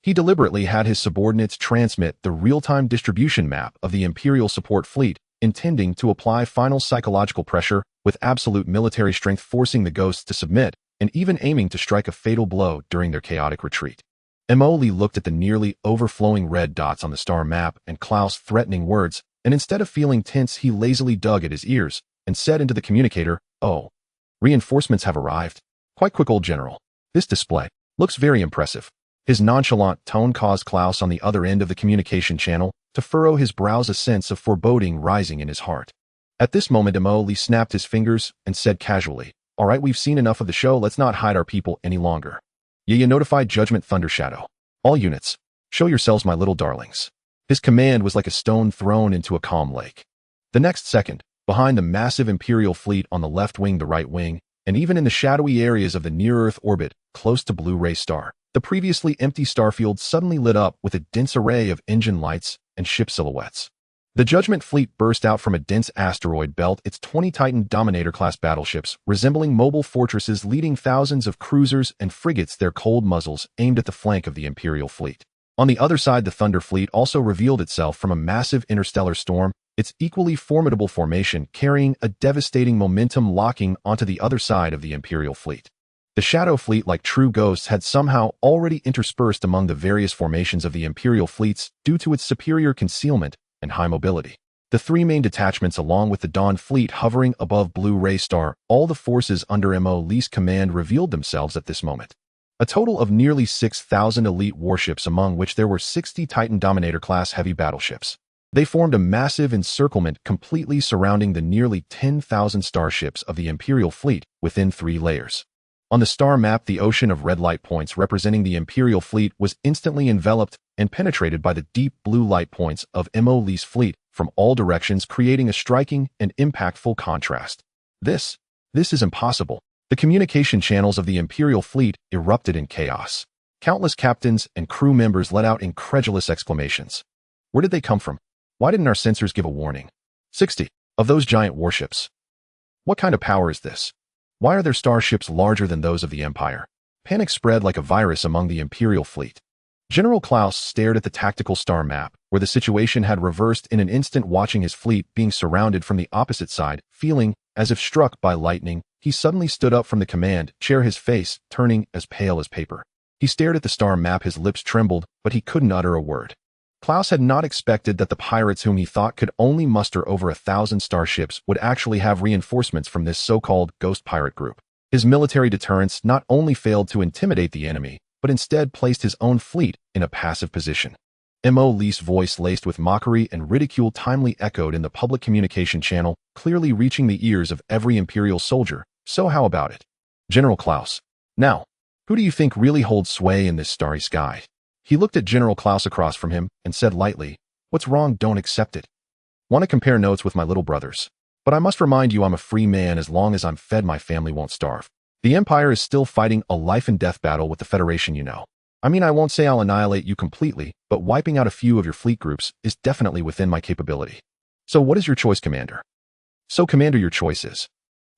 Speaker 1: He deliberately had his subordinates transmit the real-time distribution map of the Imperial support fleet, intending to apply final psychological pressure with absolute military strength, forcing the ghosts to submit, and even aiming to strike a fatal blow during their chaotic retreat. Emily looked at the nearly overflowing red dots on the star map and Klaus' threatening words, and instead of feeling tense, he lazily dug at his ears and said into the communicator, "Oh, reinforcements have arrived. Quite quick, old general. This display looks very impressive." His nonchalant tone caused Klaus on the other end of the communication channel to furrow his brows, a sense of foreboding rising in his heart. At this moment, Emily snapped his fingers and said casually, "All right, we've seen enough of the show. Let's not hide our people any longer. Xihe notified Judgment Thunder Shadow. All units, show yourselves, my little darlings." His command was like a stone thrown into a calm lake. The next second, behind the massive Imperial fleet on the left wing, the right wing, and even in the shadowy areas of the near-Earth orbit close to Blue Ray Star, the previously empty starfield suddenly lit up with a dense array of engine lights and ship silhouettes. The Judgment fleet burst out from a dense asteroid belt, its 20 Titan Dominator-class battleships resembling mobile fortresses leading thousands of cruisers and frigates, their cold muzzles aimed at the flank of the Imperial fleet. On the other side, the Thunder fleet also revealed itself from a massive interstellar storm, its equally formidable formation carrying a devastating momentum locking onto the other side of the Imperial fleet. The Shadow fleet, like true ghosts, had somehow already interspersed among the various formations of the Imperial fleets due to its superior concealment and high mobility. The three main detachments, along with the Dawn fleet hovering above Blue Ray Star, all the forces under Emily's command, revealed themselves at this moment. A total of nearly 6,000 elite warships, among which there were 60 Titan Dominator-class heavy battleships. They formed a massive encirclement completely surrounding the nearly 10,000 starships of the Imperial fleet within 3 layers. On the star map, the ocean of red light points representing the Imperial fleet was instantly enveloped and penetrated by the deep blue light points of Mobilizing's fleet from all directions, creating a striking and impactful contrast. This is impossible. The communication channels of the Imperial fleet erupted in chaos. Countless captains and crew members let out incredulous exclamations. Where did they come from? Why didn't our sensors give a warning? 60 of those giant warships. What kind of power is this? Why are their starships larger than those of the Empire? Panic spread like a virus among the Imperial fleet. General Klaus stared at the tactical star map, where the situation had reversed in an instant, watching his fleet being surrounded from the opposite side. Feeling as if struck by lightning, he suddenly stood up from the command chair, his face turning as pale as paper. He stared at the star map, his lips trembled, but he couldn't utter a word. Klaus had not expected that the pirates, whom he thought could only muster over 1,000 starships, would actually have reinforcements from this so-called ghost pirate group. His military deterrence not only failed to intimidate the enemy, but instead placed his own fleet in a passive position. Mobilizing's voice, laced with mockery and ridicule, timely echoed in the public communication channel, clearly reaching the ears of every Imperial soldier. So how about it, General Klaus? Now, who do you think really holds sway in this starry sky? He looked at General Klaus across from him and said lightly, "What's wrong? Don't accept it. Want to compare notes with my little brothers? But I must remind you, I'm a free man. As long as I'm fed, my family won't starve. The Empire is still fighting a life-and-death battle with the Federation, you know. I mean, I won't say I'll annihilate you completely, but wiping out a few of your fleet groups is definitely within my capability. So what is your choice, Commander?" "So, Commander, your choice is..."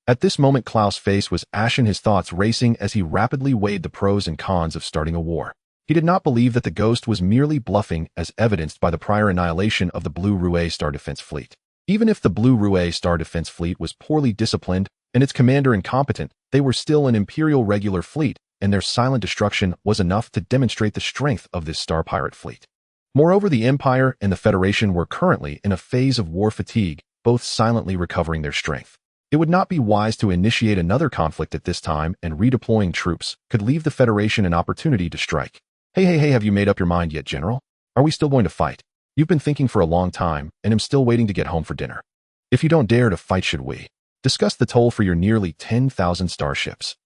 Speaker 1: At this moment, Klaus' face was ashen, his thoughts racing as he rapidly weighed the pros and cons of starting a war. He did not believe that the Ghost was merely bluffing, as evidenced by the prior annihilation of the Blue Rouet Star Defense Fleet. Even if the Blue Rouet Star Defense Fleet was poorly disciplined and its commander incompetent, they were still an Imperial regular fleet, and their silent destruction was enough to demonstrate the strength of this Star Pirate fleet. Moreover, the Empire and the Federation were currently in a phase of war fatigue, both silently recovering their strength. It would not be wise to initiate another conflict at this time, and redeploying troops could leave the Federation an opportunity to strike. Hey, have you made up your mind yet, General? Are we still going to fight? You've been thinking for a long time, and am still waiting to get home for dinner. If you don't dare to fight, should we discuss the toll for your nearly 10,000 starships?"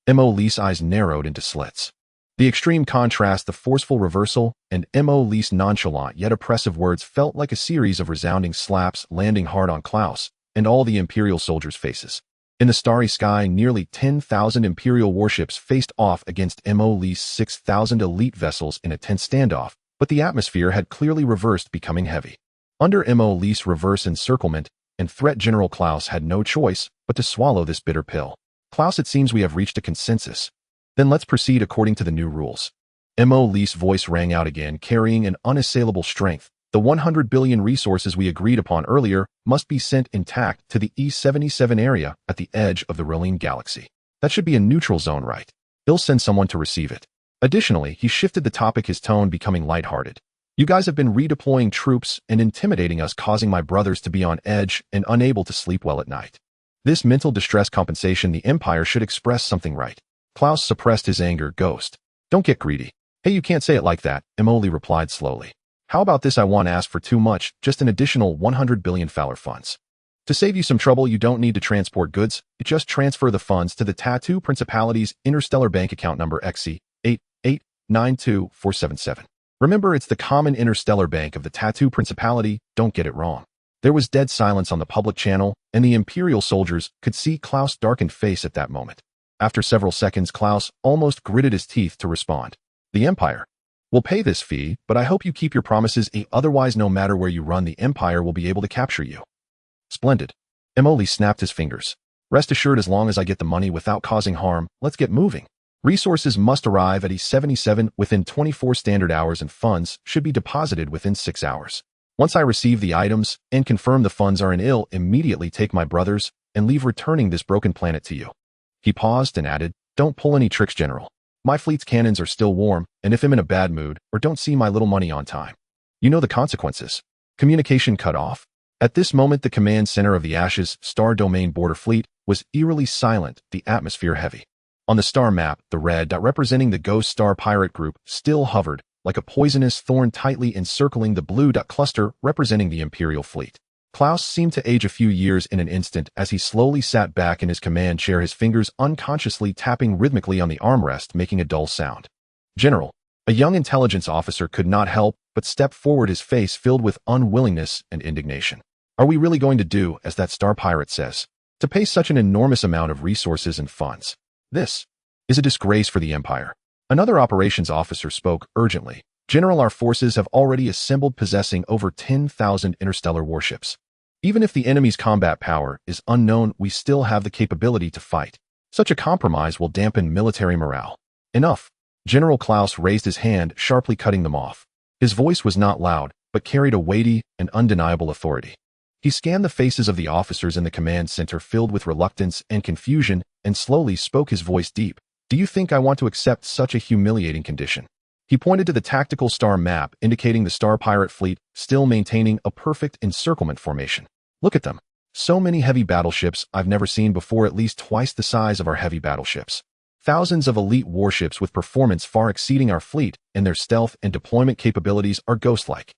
Speaker 1: Mobilizing's eyes narrowed into slits. The extreme contrast, the forceful reversal, and Mobilizing's nonchalant yet oppressive words felt like a series of resounding slaps landing hard on Klaus and all the Imperial soldiers' faces. In the starry sky, nearly 10,000 Imperial warships faced off against Mobilizing's 6,000 elite vessels in a tense standoff, but the atmosphere had clearly reversed, becoming heavy. Under Mobilizing's reverse encirclement and threat, General Klaus had no choice but to swallow this bitter pill. "Klaus, it seems we have reached a consensus. Then let's proceed according to the new rules." Mobilizing's voice rang out again, carrying an unassailable strength. "The 100 billion resources we agreed upon earlier must be sent intact to the E77 area at the edge of the Relish galaxy. That should be a neutral zone, right? He'll send someone to receive it." Additionally, he shifted the topic, his tone becoming lighthearted. "You guys have been redeploying troops and intimidating us, causing my brothers to be on edge and unable to sleep well at night. This mental distress compensation, the Empire should express something, right?" Klaus suppressed his anger. "Ghost, don't get greedy." "Hey, you can't say it like that," Mobilizing replied slowly. "How about this? I won't ask for too much, just an additional 100 billion Fowler funds. To save you some trouble, you don't need to transport goods, you just transfer the funds to the Tattoo Principality's interstellar bank account number XC8892477. Remember, it's the common interstellar bank of the Tattoo Principality, don't get it wrong." There was dead silence on the public channel, and the Imperial soldiers could see Klaus' darkened face at that moment. After several seconds, Klaus almost gritted his teeth to respond. "The Empire will pay this fee, but I hope you keep your promises. Otherwise, no matter where you run, the Empire will be able to capture you." "Splendid." Mobilizing snapped his fingers. "Rest assured, as long as I get the money without causing harm, let's get moving. Resources must arrive at E77 within 24 standard hours, and funds should be deposited within 6 hours. Once I receive the items and confirm the funds are I'll immediately take my brothers and leave, returning this broken planet to you." He paused and added, "Don't pull any tricks, General. My fleet's cannons are still warm, and if I'm in a bad mood or don't see my little money on time, you know the consequences." Communication cut off. At this moment, the command center of the Ashes Star Domain Border Fleet was eerily silent, the atmosphere heavy. On the star map, the red dot representing the Ghost Star Pirate Group still hovered like a poisonous thorn tightly encircling the blue dot cluster representing the Imperial fleet. Klaus seemed to age a few years in an instant as he slowly sat back in his command chair, his fingers unconsciously tapping rhythmically on the armrest, making a dull sound. General, a young intelligence officer could not help but step forward, his face filled with unwillingness and indignation. Are we really going to do as that star pirate says? To pay such an enormous amount of resources and funds? This is a disgrace for the Empire. Another operations officer spoke urgently. General, our forces have already assembled, possessing over 10,000 interstellar warships. Even if the enemy's combat power is unknown, we still have the capability to fight. Such a compromise will dampen military morale. Enough. General Klaus raised his hand, sharply cutting them off. His voice was not loud, but carried a weighty and undeniable authority. He scanned the faces of the officers in the command center, filled with reluctance and confusion, and slowly spoke, his voice deep. Do you think I want to accept such a humiliating condition? He pointed to the tactical star map, indicating the star pirate fleet, still maintaining a perfect encirclement formation. Look at them. So many heavy battleships I've never seen before, at least twice the size of our heavy battleships. Thousands of elite warships with performance far exceeding our fleet, and their stealth and deployment capabilities are ghost-like.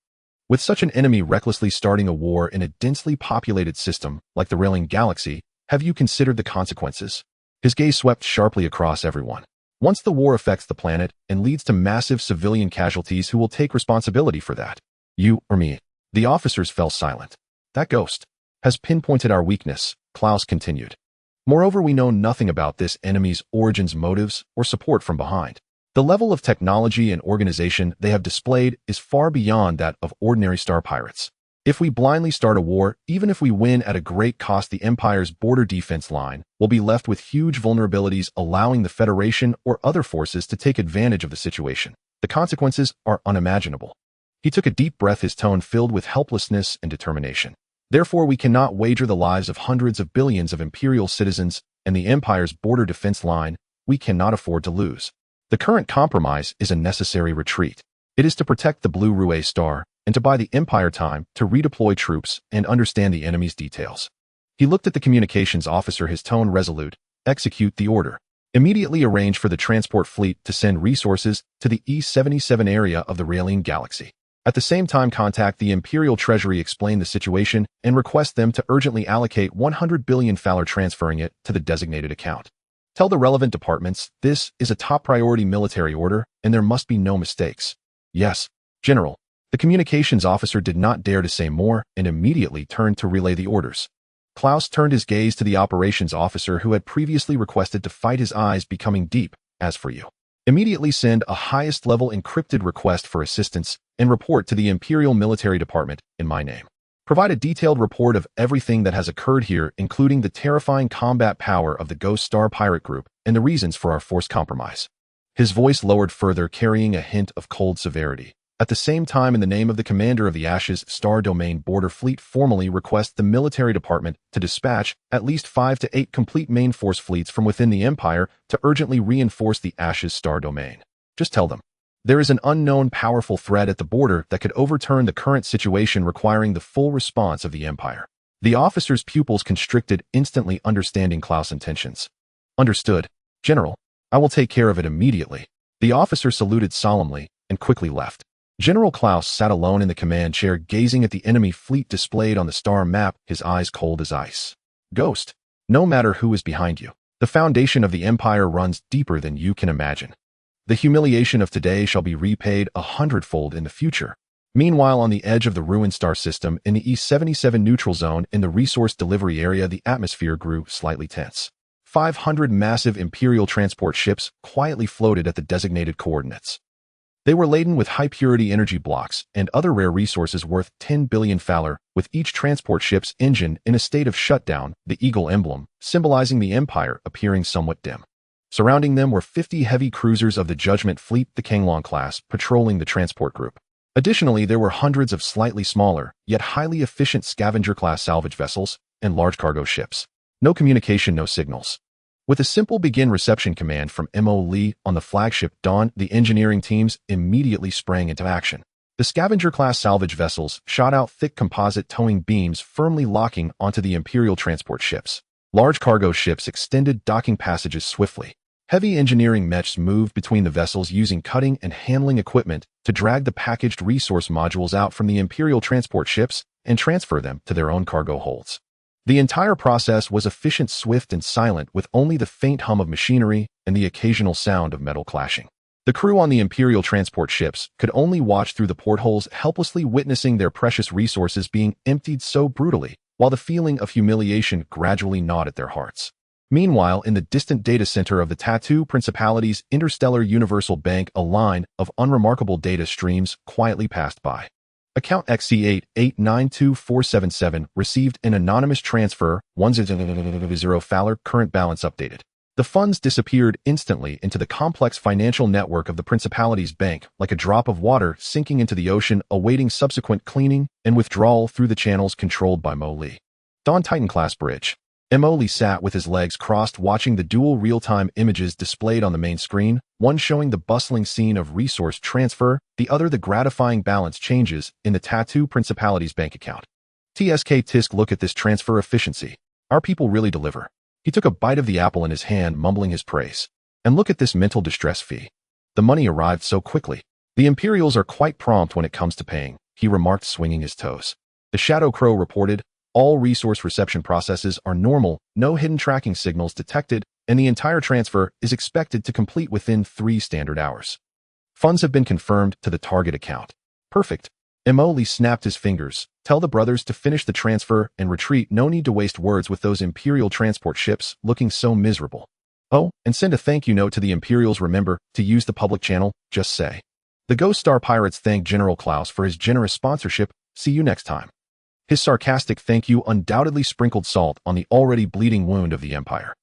Speaker 1: With such an enemy recklessly starting a war in a densely populated system like the Railing Galaxy, have you considered the consequences? His gaze swept sharply across everyone. Once the war affects the planet and leads to massive civilian casualties, who will take responsibility for that? You or me? The officers fell silent. That ghost has pinpointed our weakness, Klaus continued. Moreover, we know nothing about this enemy's origins, motives, or support from behind. The level of technology and organization they have displayed is far beyond that of ordinary star pirates. If we blindly start a war, even if we win at a great cost, the Empire's border defense line will be left with huge vulnerabilities, allowing the Federation or other forces to take advantage of the situation. The consequences are unimaginable. He took a deep breath, his tone filled with helplessness and determination. Therefore, we cannot wager the lives of hundreds of billions of Imperial citizens and the Empire's border defense line. We cannot afford to lose. The current compromise is a necessary retreat. It is to protect the Blue Rouet Star and to buy the Empire time to redeploy troops and understand the enemy's details. He looked at the communications officer, his tone resolute. Execute the order. Immediately arrange for the transport fleet to send resources to the E-77 area of the Railing Galaxy. At the same time, contact the Imperial Treasury, explain the situation, and request them to urgently allocate 100 billion Faller, transferring it to the designated account. Tell the relevant departments this is a top priority military order, and there must be no mistakes. Yes, General. The communications officer did not dare to say more and immediately turned to relay the orders. Klaus turned his gaze to the operations officer who had previously requested to fight, his eyes becoming deep. As for you, immediately send a highest-level encrypted request for assistance and report to the Imperial Military Department in my name. Provide a detailed report of everything that has occurred here, including the terrifying combat power of the Ghost Star Pirate Group and the reasons for our forced compromise. His voice lowered further, carrying a hint of cold severity. At the same time, in the name of the commander of the Ashes Star Domain Border Fleet, formally request the military department to dispatch at least 5 to 8 complete main force fleets from within the Empire to urgently reinforce the Ashes Star Domain. Just tell them. There is an unknown powerful threat at the border that could overturn the current situation, requiring the full response of the Empire. The officer's pupils constricted, instantly understanding Klaus' intentions. Understood, General. I will take care of it immediately. The officer saluted solemnly and quickly left. General Klaus sat alone in the command chair, gazing at the enemy fleet displayed on the star map, his eyes cold as ice. Ghost, no matter who is behind you, the foundation of the Empire runs deeper than you can imagine. The humiliation of today shall be repaid 100-fold in the future. Meanwhile, on the edge of the ruined star system, in the E-77 neutral zone in the resource delivery area, the atmosphere grew slightly tense. 500 massive Imperial transport ships quietly floated at the designated coordinates. They were laden with high-purity energy blocks and other rare resources worth 10 billion Faller, with each transport ship's engine in a state of shutdown, the eagle emblem, symbolizing the Empire, appearing somewhat dim. Surrounding them were 50 heavy cruisers of the Judgment Fleet, the Kanglong class, patrolling the transport group. Additionally, there were hundreds of slightly smaller, yet highly efficient scavenger-class salvage vessels and large cargo ships. No communication, no signals. With a simple begin reception command from M.O. Lee on the flagship Dawn, the engineering teams immediately sprang into action. The scavenger-class salvage vessels shot out thick composite towing beams, firmly locking onto the Imperial transport ships. Large cargo ships extended docking passages swiftly. Heavy engineering mechs moved between the vessels using cutting and handling equipment to drag the packaged resource modules out from the Imperial transport ships and transfer them to their own cargo holds. The entire process was efficient, swift, and silent, with only the faint hum of machinery and the occasional sound of metal clashing. The crew on the Imperial transport ships could only watch through the portholes, helplessly witnessing their precious resources being emptied so brutally, while the feeling of humiliation gradually gnawed at their hearts. Meanwhile, in the distant data center of the Tattoo Principality's Interstellar Universal Bank, a line of unremarkable data streams quietly passed by. Account XC88924777 received an anonymous transfer, 100 Fowler, current balance updated. The funds disappeared instantly into the complex financial network of the Principality's bank, like a drop of water sinking into the ocean, awaiting subsequent cleaning and withdrawal through the channels controlled by Mo Li. Dawn Titan-class bridge. Mo Li sat with his legs crossed, watching the dual real-time images displayed on the main screen, one showing the bustling scene of resource transfer, the other the gratifying balance changes in the Tattoo Principality's bank account. Tisk, look at this transfer efficiency. Our people really deliver. He took a bite of the apple in his hand, mumbling his praise. And look at this mental distress fee. The money arrived so quickly. The Imperials are quite prompt when it comes to paying, he remarked, swinging his toes. The Shadow Crow reported, all resource reception processes are normal, no hidden tracking signals detected, and the entire transfer is expected to complete within 3 standard hours. Funds have been confirmed to the target account. Perfect. Mo Li snapped his fingers. Tell the brothers to finish the transfer and retreat. No need to waste words with those Imperial transport ships looking so miserable. Oh, and send a thank you note to the Imperials. Remember to use the public channel, just say. The Ghost Star Pirates thank General Klaus for his generous sponsorship. See you next time. His sarcastic thank you undoubtedly sprinkled salt on the already bleeding wound of the Empire.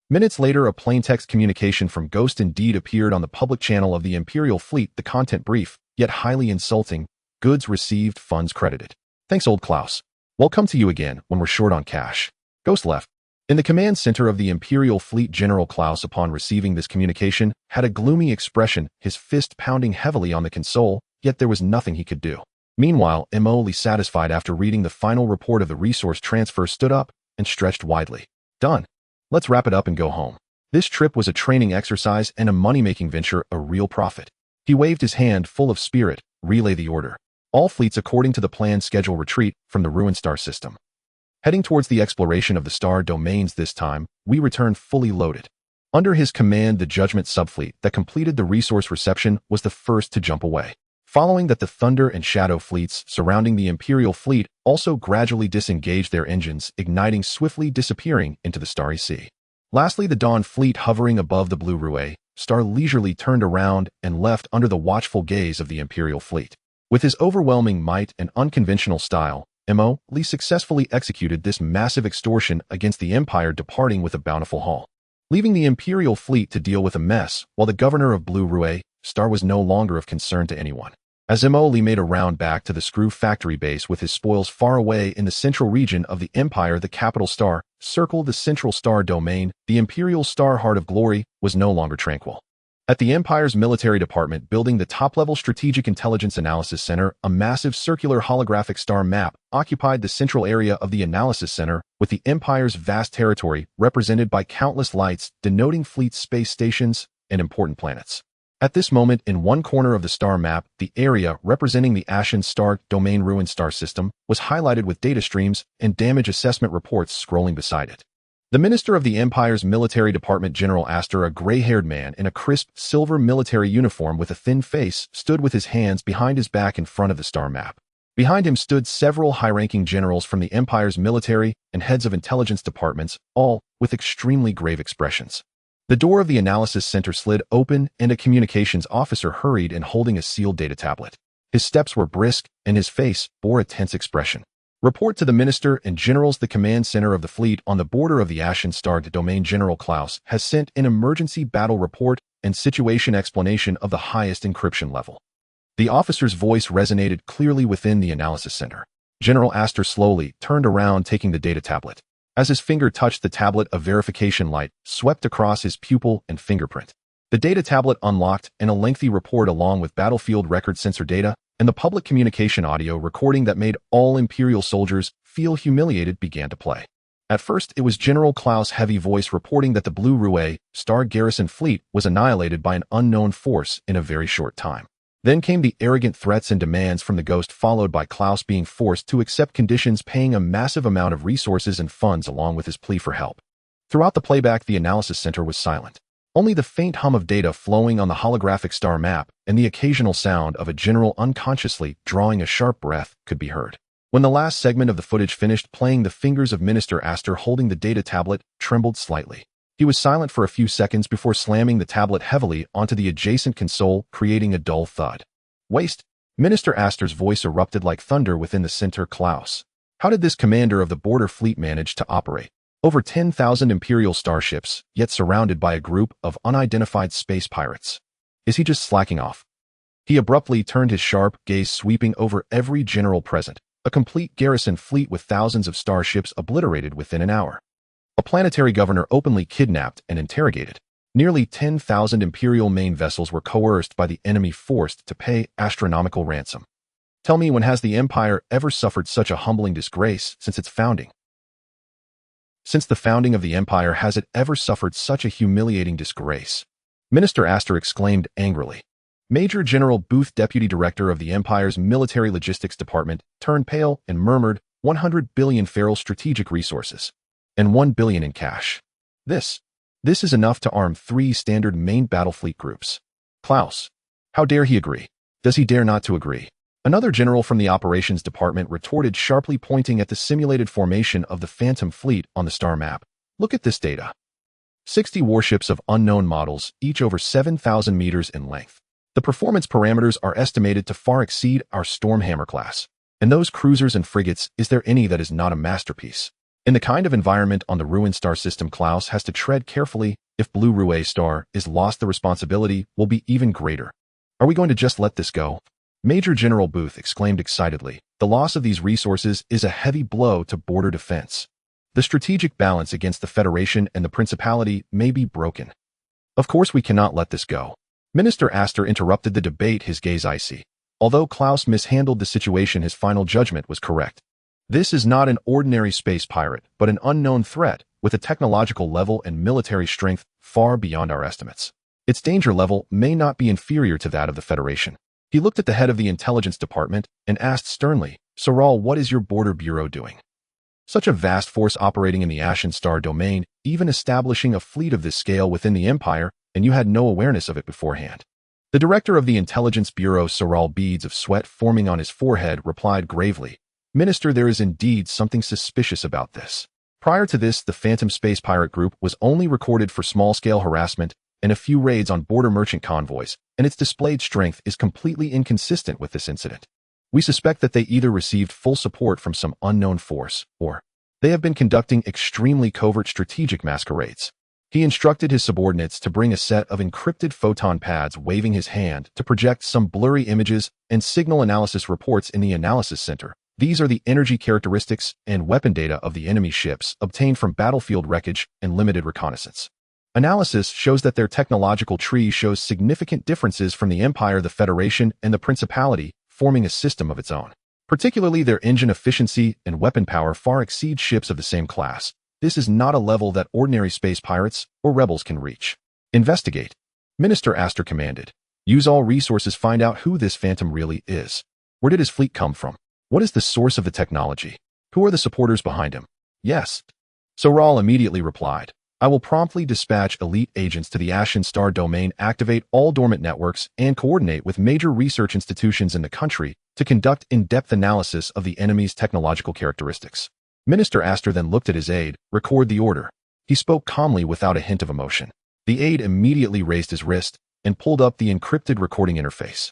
Speaker 1: Minutes later, a plaintext communication from Ghost indeed appeared on the public channel of the Imperial fleet. The content brief, yet highly insulting. Goods received, funds credited. Thanks, old Klaus. We'll come to you again when we're short on cash. Ghost left. In the command center of the Imperial fleet, General Klaus, upon receiving this communication, had a gloomy expression, his fist pounding heavily on the console, yet there was nothing he could do. Meanwhile, Mo Li, satisfied after reading the final report of the resource transfer, stood up and stretched widely. Done. Let's wrap it up and go home. This trip was a training exercise and a money-making venture, a real profit. He waved his hand full of spirit. Relay the order. All fleets according to the planned schedule retreat from the ruined star system. Heading towards the exploration of the star domains. This time, we return fully loaded. Under his command, the Judgment subfleet that completed the resource reception was the first to jump away. Following that, the Thunder and Shadow fleets surrounding the Imperial fleet also gradually disengaged their engines, igniting, swiftly disappearing into the starry sea. Lastly, the Dawn fleet, hovering above the Blue Rouet star, leisurely turned around and left under the watchful gaze of the Imperial fleet. With his overwhelming might and unconventional style, Mo Li successfully executed this massive extortion against the Empire, departing with a bountiful haul, leaving the Imperial fleet to deal with a mess, while the governor of Blue Rouet star was no longer of concern to anyone. As Mo Li made a round back to the screw factory base with his spoils far away in the central region of the Empire, the capital star circled the central star domain. The Imperial star Heart of Glory was no longer tranquil. At the Empire's military department building, the top-level Strategic Intelligence Analysis Center, a massive circular holographic star map occupied the central area of the Analysis Center, with the Empire's vast territory represented by countless lights denoting fleet space stations and important planets. At this moment, in one corner of the star map, the area representing the Ashen Star Domain ruined star system was highlighted with data streams and damage assessment reports scrolling beside it. The Minister of the Empire's Military Department, General Astor, a gray-haired man in a crisp silver military uniform with a thin face, stood with his hands behind his back in front of the star map. Behind him stood several high-ranking generals from the Empire's military and heads of intelligence departments, all with extremely grave expressions. The door of the analysis center slid open and a communications officer hurried in, holding a sealed data tablet. His steps were brisk and his face bore a tense expression. Report to the Minister and Generals. The command center of the fleet on the border of the Ashen Star Domain. General Klaus has sent an emergency battle report and situation explanation of the highest encryption level. The officer's voice resonated clearly within the analysis center. General Astor slowly turned around, taking the data tablet. As his finger touched the tablet, a verification light swept across his pupil and fingerprint. The data tablet unlocked, and a lengthy report along with battlefield record sensor data and the public communication audio recording that made all Imperial soldiers feel humiliated began to play. At first, it was General Klaus' heavy voice reporting that the Blue Rue Star Garrison fleet was annihilated by an unknown force in a very short time. Then came the arrogant threats and demands from the Ghost, followed by Klaus being forced to accept conditions, paying a massive amount of resources and funds along with his plea for help. Throughout the playback, the analysis center was silent. Only the faint hum of data flowing on the holographic star map and the occasional sound of a general unconsciously drawing a sharp breath could be heard. When the last segment of the footage finished playing, the fingers of Minister Astor holding the data tablet trembled slightly. He was silent for a few seconds before slamming the tablet heavily onto the adjacent console, creating a dull thud. Waste! Minister Astor's voice erupted like thunder within the center. Klaus, how did this commander of the border fleet manage to operate over 10,000 Imperial starships, yet surrounded by a group of unidentified space pirates? Is he just slacking off? He abruptly turned his sharp gaze sweeping over every general present. A complete garrison fleet with thousands of starships obliterated within an hour. A planetary governor openly kidnapped and interrogated. Nearly 10,000 Imperial main vessels were coerced by the enemy, forced to pay astronomical ransom. Tell me, when has the Empire ever suffered such a humbling disgrace since its founding? Since the founding of the Empire, has it ever suffered such a humiliating disgrace? Minister Astor exclaimed angrily. Major General Booth, deputy director of the Empire's military logistics department, turned pale and murmured, 100 billion feral strategic resources. And 1 billion in cash. This is enough to arm 3 standard main battle fleet groups. Klaus, how dare he agree? Does he dare not to agree? Another general from the operations department retorted sharply, pointing at the simulated formation of the Phantom Fleet on the star map. Look at this data. 60 warships of unknown models, each over 7,000 meters in length. The performance parameters are estimated to far exceed our Stormhammer class. And those cruisers and frigates, is there any that is not a masterpiece? In the kind of environment on the ruined star system, Klaus has to tread carefully. If Blue Rue Star is lost, the responsibility will be even greater. Are we going to just let this go? Major General Booth exclaimed excitedly. The loss of these resources is a heavy blow to border defense. The strategic balance against the Federation and the Principality may be broken. Of course we cannot let this go. Minister Astor interrupted the debate, his gaze icy. Although Klaus mishandled the situation, his final judgment was correct. This is not an ordinary space pirate, but an unknown threat with a technological level and military strength far beyond our estimates. Its danger level may not be inferior to that of the Federation. He looked at the head of the intelligence department and asked sternly, Sorrel, what is your border bureau doing? Such a vast force operating in the Ashen Star domain, even establishing a fleet of this scale within the Empire, and you had no awareness of it beforehand. The director of the Intelligence Bureau, Sorrel, beads of sweat forming on his forehead, replied gravely, Minister, there is indeed something suspicious about this. Prior to this, the Phantom Space Pirate Group was only recorded for small-scale harassment and a few raids on border merchant convoys, and its displayed strength is completely inconsistent with this incident. We suspect that they either received full support from some unknown force, or they have been conducting extremely covert strategic masquerades. He instructed his subordinates to bring a set of encrypted photon pads, waving his hand to project some blurry images and signal analysis reports in the analysis center. These are the energy characteristics and weapon data of the enemy ships obtained from battlefield wreckage and limited reconnaissance. Analysis shows that their technological tree shows significant differences from the Empire, the Federation, and the Principality, forming a system of its own. Particularly, their engine efficiency and weapon power far exceed ships of the same class. This is not a level that ordinary space pirates or rebels can reach. Investigate. Minister Astor commanded. Use all resources, find out who this Phantom really is. Where did his fleet come from? What is the source of the technology? Who are the supporters behind him? Yes. Sorrel immediately replied. I will promptly dispatch elite agents to the Ashen Star domain, activate all dormant networks, and coordinate with major research institutions in the country to conduct in-depth analysis of the enemy's technological characteristics. Minister Astor then looked at his aide. Record the order. He spoke calmly without a hint of emotion. The aide immediately raised his wrist and pulled up the encrypted recording interface.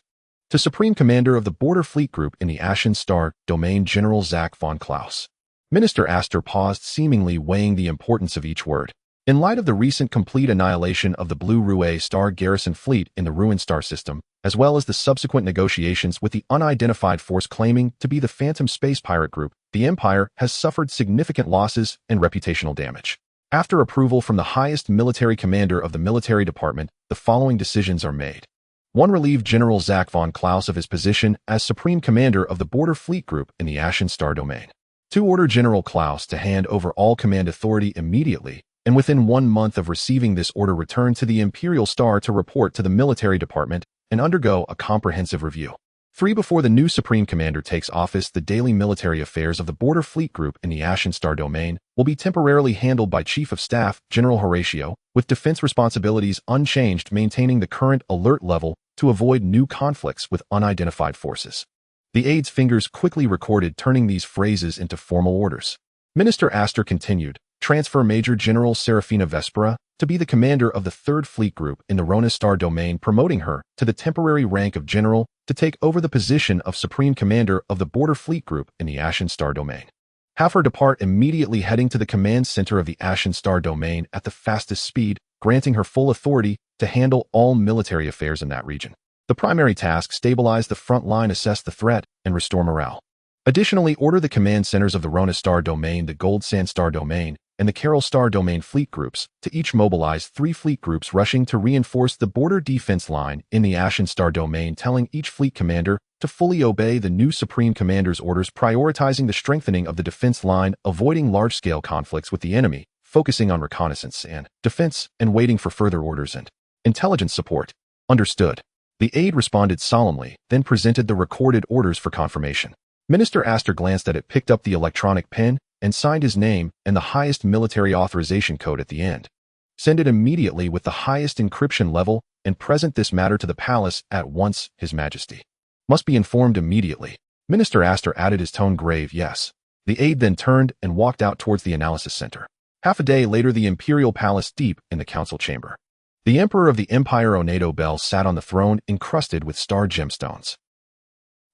Speaker 1: To Supreme Commander of the Border Fleet Group in the Ashen Star domain, General Zach von Klaus. Minister Astor paused, seemingly weighing the importance of each word. In light of the recent complete annihilation of the Blue Rue Star Garrison fleet in the ruined star system, as well as the subsequent negotiations with the unidentified force claiming to be the Phantom Space Pirate Group, the Empire has suffered significant losses and reputational damage. After approval from the highest military commander of the military department, the following decisions are made. 1. Relieve General Zach von Klaus of his position as Supreme Commander of the Border Fleet Group in the Ashen Star domain. To order General Klaus to hand over all command authority immediately, and within 1 month of receiving this order return to the Imperial Star to report to the military department and undergo a comprehensive review. 3. Before the new Supreme Commander takes office, the daily military affairs of the Border Fleet Group in the Ashen Star domain will be temporarily handled by Chief of Staff General Horatio, with defense responsibilities unchanged, maintaining the current alert level to avoid new conflicts with unidentified forces. The aide's fingers quickly recorded, turning these phrases into formal orders. Minister Astor continued, transfer Major General Serafina Vespera to be the commander of the 3rd Fleet Group in the Rona Star domain, promoting her to the temporary rank of general to take over the position of Supreme Commander of the Border Fleet Group in the Ashen Star domain. Have her depart immediately, heading to the command center of the Ashen Star domain at the fastest speed, granting her full authority to handle all military affairs in that region. The primary task: stabilize the front line, assess the threat, and restore morale. Additionally, order the command centers of the Rona Star domain, the Gold Sand Star domain, and the Carol Star domain fleet groups to each mobilize 3 fleet groups rushing to reinforce the border defense line in the Ashen Star domain, telling each fleet commander to fully obey the new Supreme Commander's orders, prioritizing the strengthening of the defense line, avoiding large-scale conflicts with the enemy, focusing on reconnaissance and defense, and waiting for further orders and intelligence support. Understood. The aide responded solemnly, then presented the recorded orders for confirmation. Minister Astor glanced at it, picked up the electronic pen, and signed his name and the highest military authorization code at the end. Send it immediately with the highest encryption level and present this matter to the palace at once, His Majesty. Must be informed immediately. Minister Astor added, his tone grave. Yes. The aide then turned and walked out towards the analysis center. Half a day later, the Imperial Palace, deep in the council chamber. The Emperor of the Empire Onedo Bell sat on the throne encrusted with star gemstones.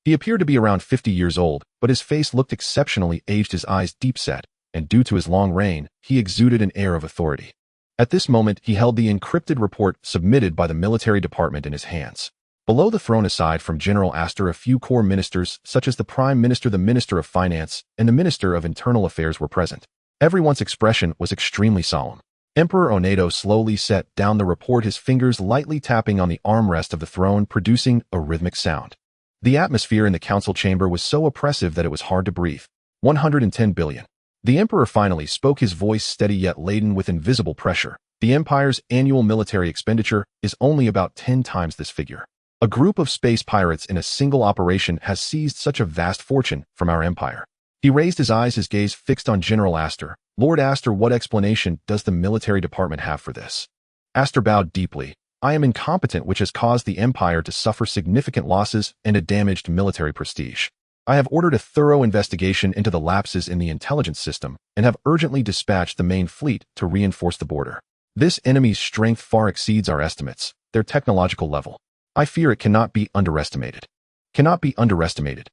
Speaker 1: He appeared to be around 50 years old, but his face looked exceptionally aged, his eyes deep-set, and due to his long reign, he exuded an air of authority. At this moment, he held the encrypted report submitted by the military department in his hands. Below the throne, aside from General Astor, a few core ministers, such as the Prime Minister, the Minister of Finance, and the Minister of Internal Affairs, were present. Everyone's expression was extremely solemn. Emperor Onedo slowly set down the report, his fingers lightly tapping on the armrest of the throne, producing a rhythmic sound. The atmosphere in the council chamber was so oppressive that it was hard to breathe. 110 billion. The emperor finally spoke, his voice steady yet laden with invisible pressure. The empire's annual military expenditure is only about 10 times this figure. A group of space pirates in a single operation has seized such a vast fortune from our empire. He raised his eyes, his gaze fixed on General Astor. Lord Astor, what explanation does the military department have for this? Astor bowed deeply. I am incompetent, which has caused the empire to suffer significant losses and a damaged military prestige. I have ordered a thorough investigation into the lapses in the intelligence system and have urgently dispatched the main fleet to reinforce the border. This enemy's strength far exceeds our estimates, their technological level. I fear it cannot be underestimated. Cannot be underestimated.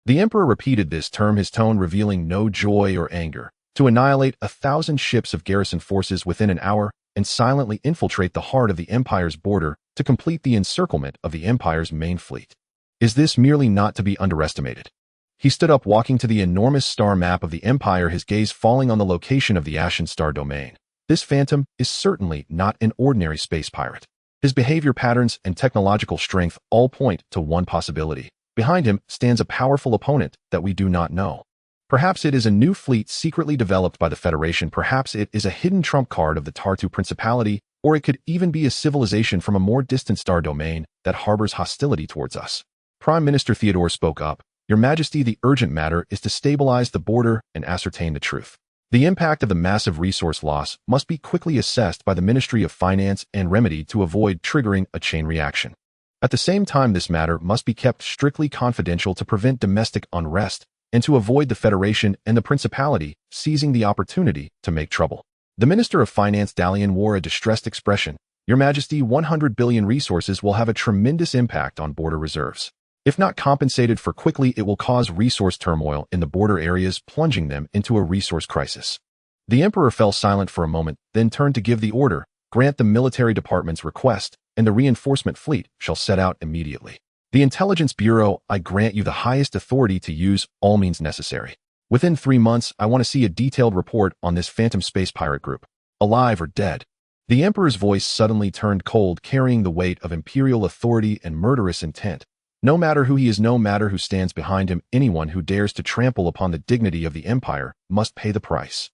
Speaker 1: The emperor repeated this term, his tone revealing no joy or anger. To annihilate 1,000 ships of garrison forces within an hour and silently infiltrate the heart of the empire's border to complete the encirclement of the empire's main fleet. Is this merely not to be underestimated? He stood up, walking to the enormous star map of the empire, his gaze falling on the location of the Ashen Star domain. This phantom is certainly not an ordinary space pirate. His behavior patterns and technological strength all point to one possibility. Behind him stands a powerful opponent that we do not know. Perhaps it is a new fleet secretly developed by the Federation, perhaps it is a hidden trump card of the Tartu Principality, or it could even be a civilization from a more distant star domain that harbors hostility towards us. Prime Minister Theodore spoke up. Your Majesty, the urgent matter is to stabilize the border and ascertain the truth. The impact of the massive resource loss must be quickly assessed by the Ministry of Finance and remedied to avoid triggering a chain reaction. At the same time, this matter must be kept strictly confidential to prevent domestic unrest and to avoid the Federation and the Principality seizing the opportunity to make trouble. The Minister of Finance Dalian wore a distressed expression. Your Majesty, 100 billion resources will have a tremendous impact on border reserves. If not compensated for quickly, it will cause resource turmoil in the border areas, plunging them into a resource crisis. The Emperor fell silent for a moment, then turned to give the order. Grant the military department's request, and the reinforcement fleet shall set out immediately. The Intelligence Bureau, I grant you the highest authority to use all means necessary. Within 3 months, I want to see a detailed report on this phantom space pirate group, alive or dead. The Emperor's voice suddenly turned cold, carrying the weight of imperial authority and murderous intent. No matter who he is, no matter who stands behind him, anyone who dares to trample upon the dignity of the Empire must pay the price.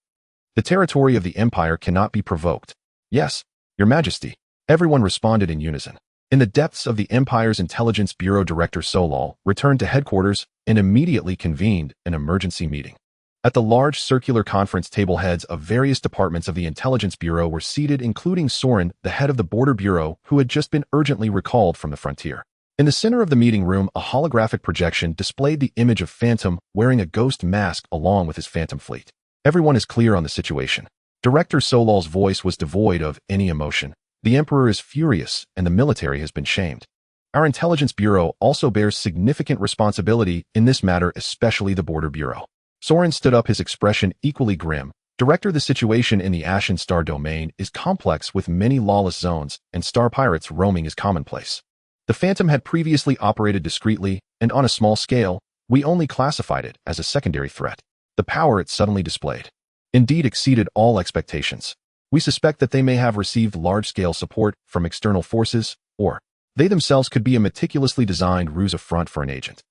Speaker 1: The territory of the Empire cannot be provoked. Yes, Your Majesty. Everyone responded in unison. In the depths of the Empire's Intelligence Bureau, Director Solal returned to headquarters and immediately convened an emergency meeting. At the large circular conference table, heads of various departments of the Intelligence Bureau were seated, including Soren, the head of the Border Bureau, who had just been urgently recalled from the frontier. In the center of the meeting room, a holographic projection displayed the image of Phantom wearing a ghost mask along with his Phantom fleet. Everyone is clear on the situation. Director Solal's voice was devoid of any emotion. The Emperor is furious, and the military has been shamed. Our Intelligence Bureau also bears significant responsibility in this matter, especially the Border Bureau. Soren stood up, his expression equally grim. Director, the situation in the Ashen Star domain is complex, with many lawless zones, and star pirates roaming is commonplace. The Phantom had previously operated discreetly, and on a small scale, we only classified it as a secondary threat. The power it suddenly displayed indeed exceeded all expectations. We suspect that they may have received large-scale support from external forces, or they themselves could be a meticulously designed ruse affront for an agent.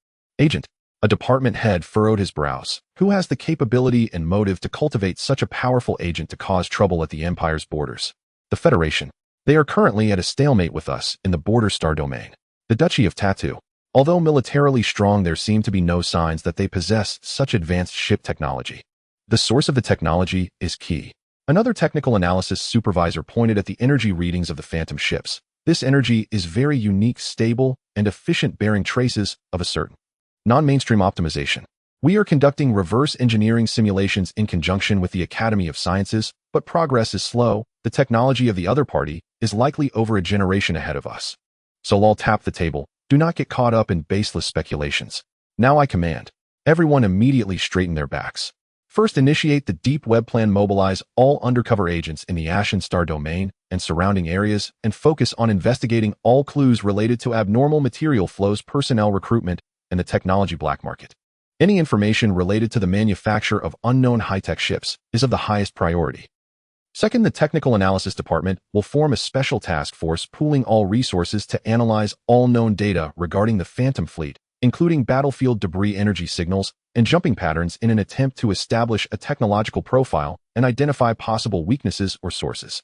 Speaker 1: A department head furrowed his brows. Who has the capability and motive to cultivate such a powerful agent to cause trouble at the Empire's borders? The Federation. They are currently at a stalemate with us in the Border Star domain. The Duchy of Tattoo. Although militarily strong, there seem to be no signs that they possess such advanced ship technology. The source of the technology is key. Another technical analysis supervisor pointed at the energy readings of the Phantom ships. This energy is very unique, stable, and efficient, bearing traces of a certain non-mainstream optimization. We are conducting reverse engineering simulations in conjunction with the Academy of Sciences, but progress is slow. The technology of the other party is likely over a generation ahead of us. Solal tapped the table. Do not get caught up in baseless speculations. Now I command. Everyone immediately straighten their backs. First, initiate the deep web plan. Mobilize all undercover agents in the Ashen Star domain and surrounding areas, and focus on investigating all clues related to abnormal material flows, personnel recruitment, and the technology black market. Any information related to the manufacture of unknown high-tech ships is of the highest priority. Second, the Technical Analysis Department will form a special task force pooling all resources to analyze all known data regarding the Phantom fleet, including battlefield debris, energy signals, and jumping patterns, in an attempt to establish a technological profile and identify possible weaknesses or sources.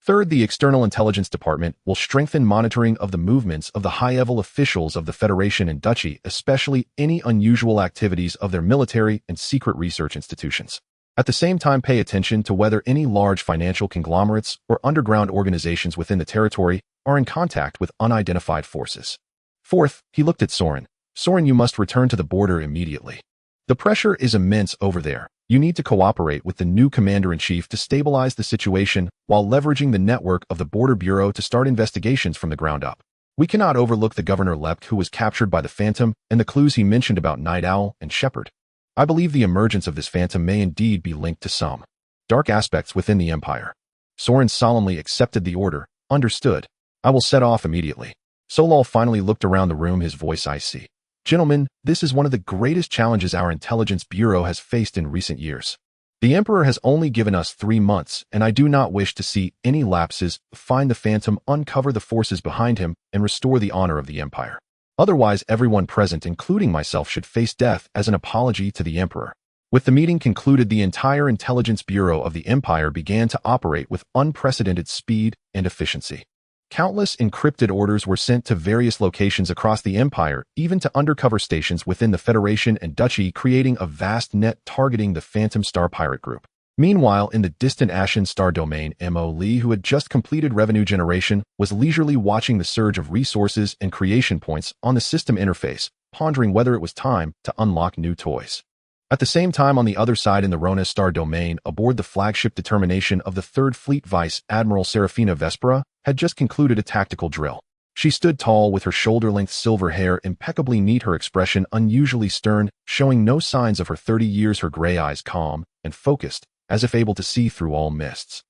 Speaker 1: Third, the External Intelligence Department will strengthen monitoring of the movements of the high-level officials of the Federation and Duchy, especially any unusual activities of their military and secret research institutions. At the same time, pay attention to whether any large financial conglomerates or underground organizations within the territory are in contact with unidentified forces. Fourth, he looked at Soren. Soren, you must return to the border immediately. The pressure is immense over there. You need to cooperate with the new Commander-in-Chief to stabilize the situation while leveraging the network of the Border Bureau to start investigations from the ground up. We cannot overlook the Governor Lepke, who was captured by the Phantom, and the clues he mentioned about Night Owl and Shepard. I believe the emergence of this Phantom may indeed be linked to some dark aspects within the Empire. Soren solemnly accepted the order. Understood. I will set off immediately. Solal finally looked around the room, his voice icy. Gentlemen, this is one of the greatest challenges our Intelligence Bureau has faced in recent years. The Emperor has only given us 3 months, and I do not wish to see any lapses. Find the Phantom, uncover the forces behind him, and restore the honor of the Empire. Otherwise, everyone present, including myself, should face death as an apology to the Emperor. With the meeting concluded, the entire Intelligence Bureau of the Empire began to operate with unprecedented speed and efficiency. Countless encrypted orders were sent to various locations across the Empire, even to undercover stations within the Federation and Duchy, creating a vast net targeting the Phantom Star pirate group. Meanwhile, in the distant Ashen Star domain, Mo Lee, who had just completed revenue generation, was leisurely watching the surge of resources and creation points on the system interface, pondering whether it was time to unlock new toys. At the same time, on the other side in the Rona Star domain, aboard the flagship Determination of the 3rd Fleet, Vice Admiral Serafina Vespera had just concluded a tactical drill. She stood tall with her shoulder-length silver hair impeccably neat, her expression unusually stern, showing no signs of her 30 years, her gray eyes calm and focused, as if able to see through all mists.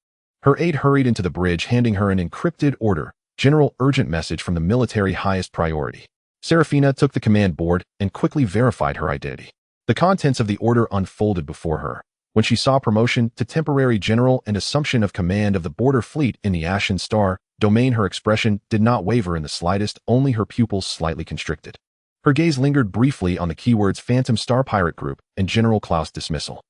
Speaker 1: Her aide hurried into the bridge, handing her an encrypted order. General, urgent message from the military, highest priority. Serafina took the command board and quickly verified her identity. The contents of the order unfolded before her. When she saw promotion to temporary general and assumption of command of the border fleet in the Ashen Star domain, her expression did not waver in the slightest, only her pupils slightly constricted. Her gaze lingered briefly on the keywords Phantom Star Pirate Group and General Klaus dismissal.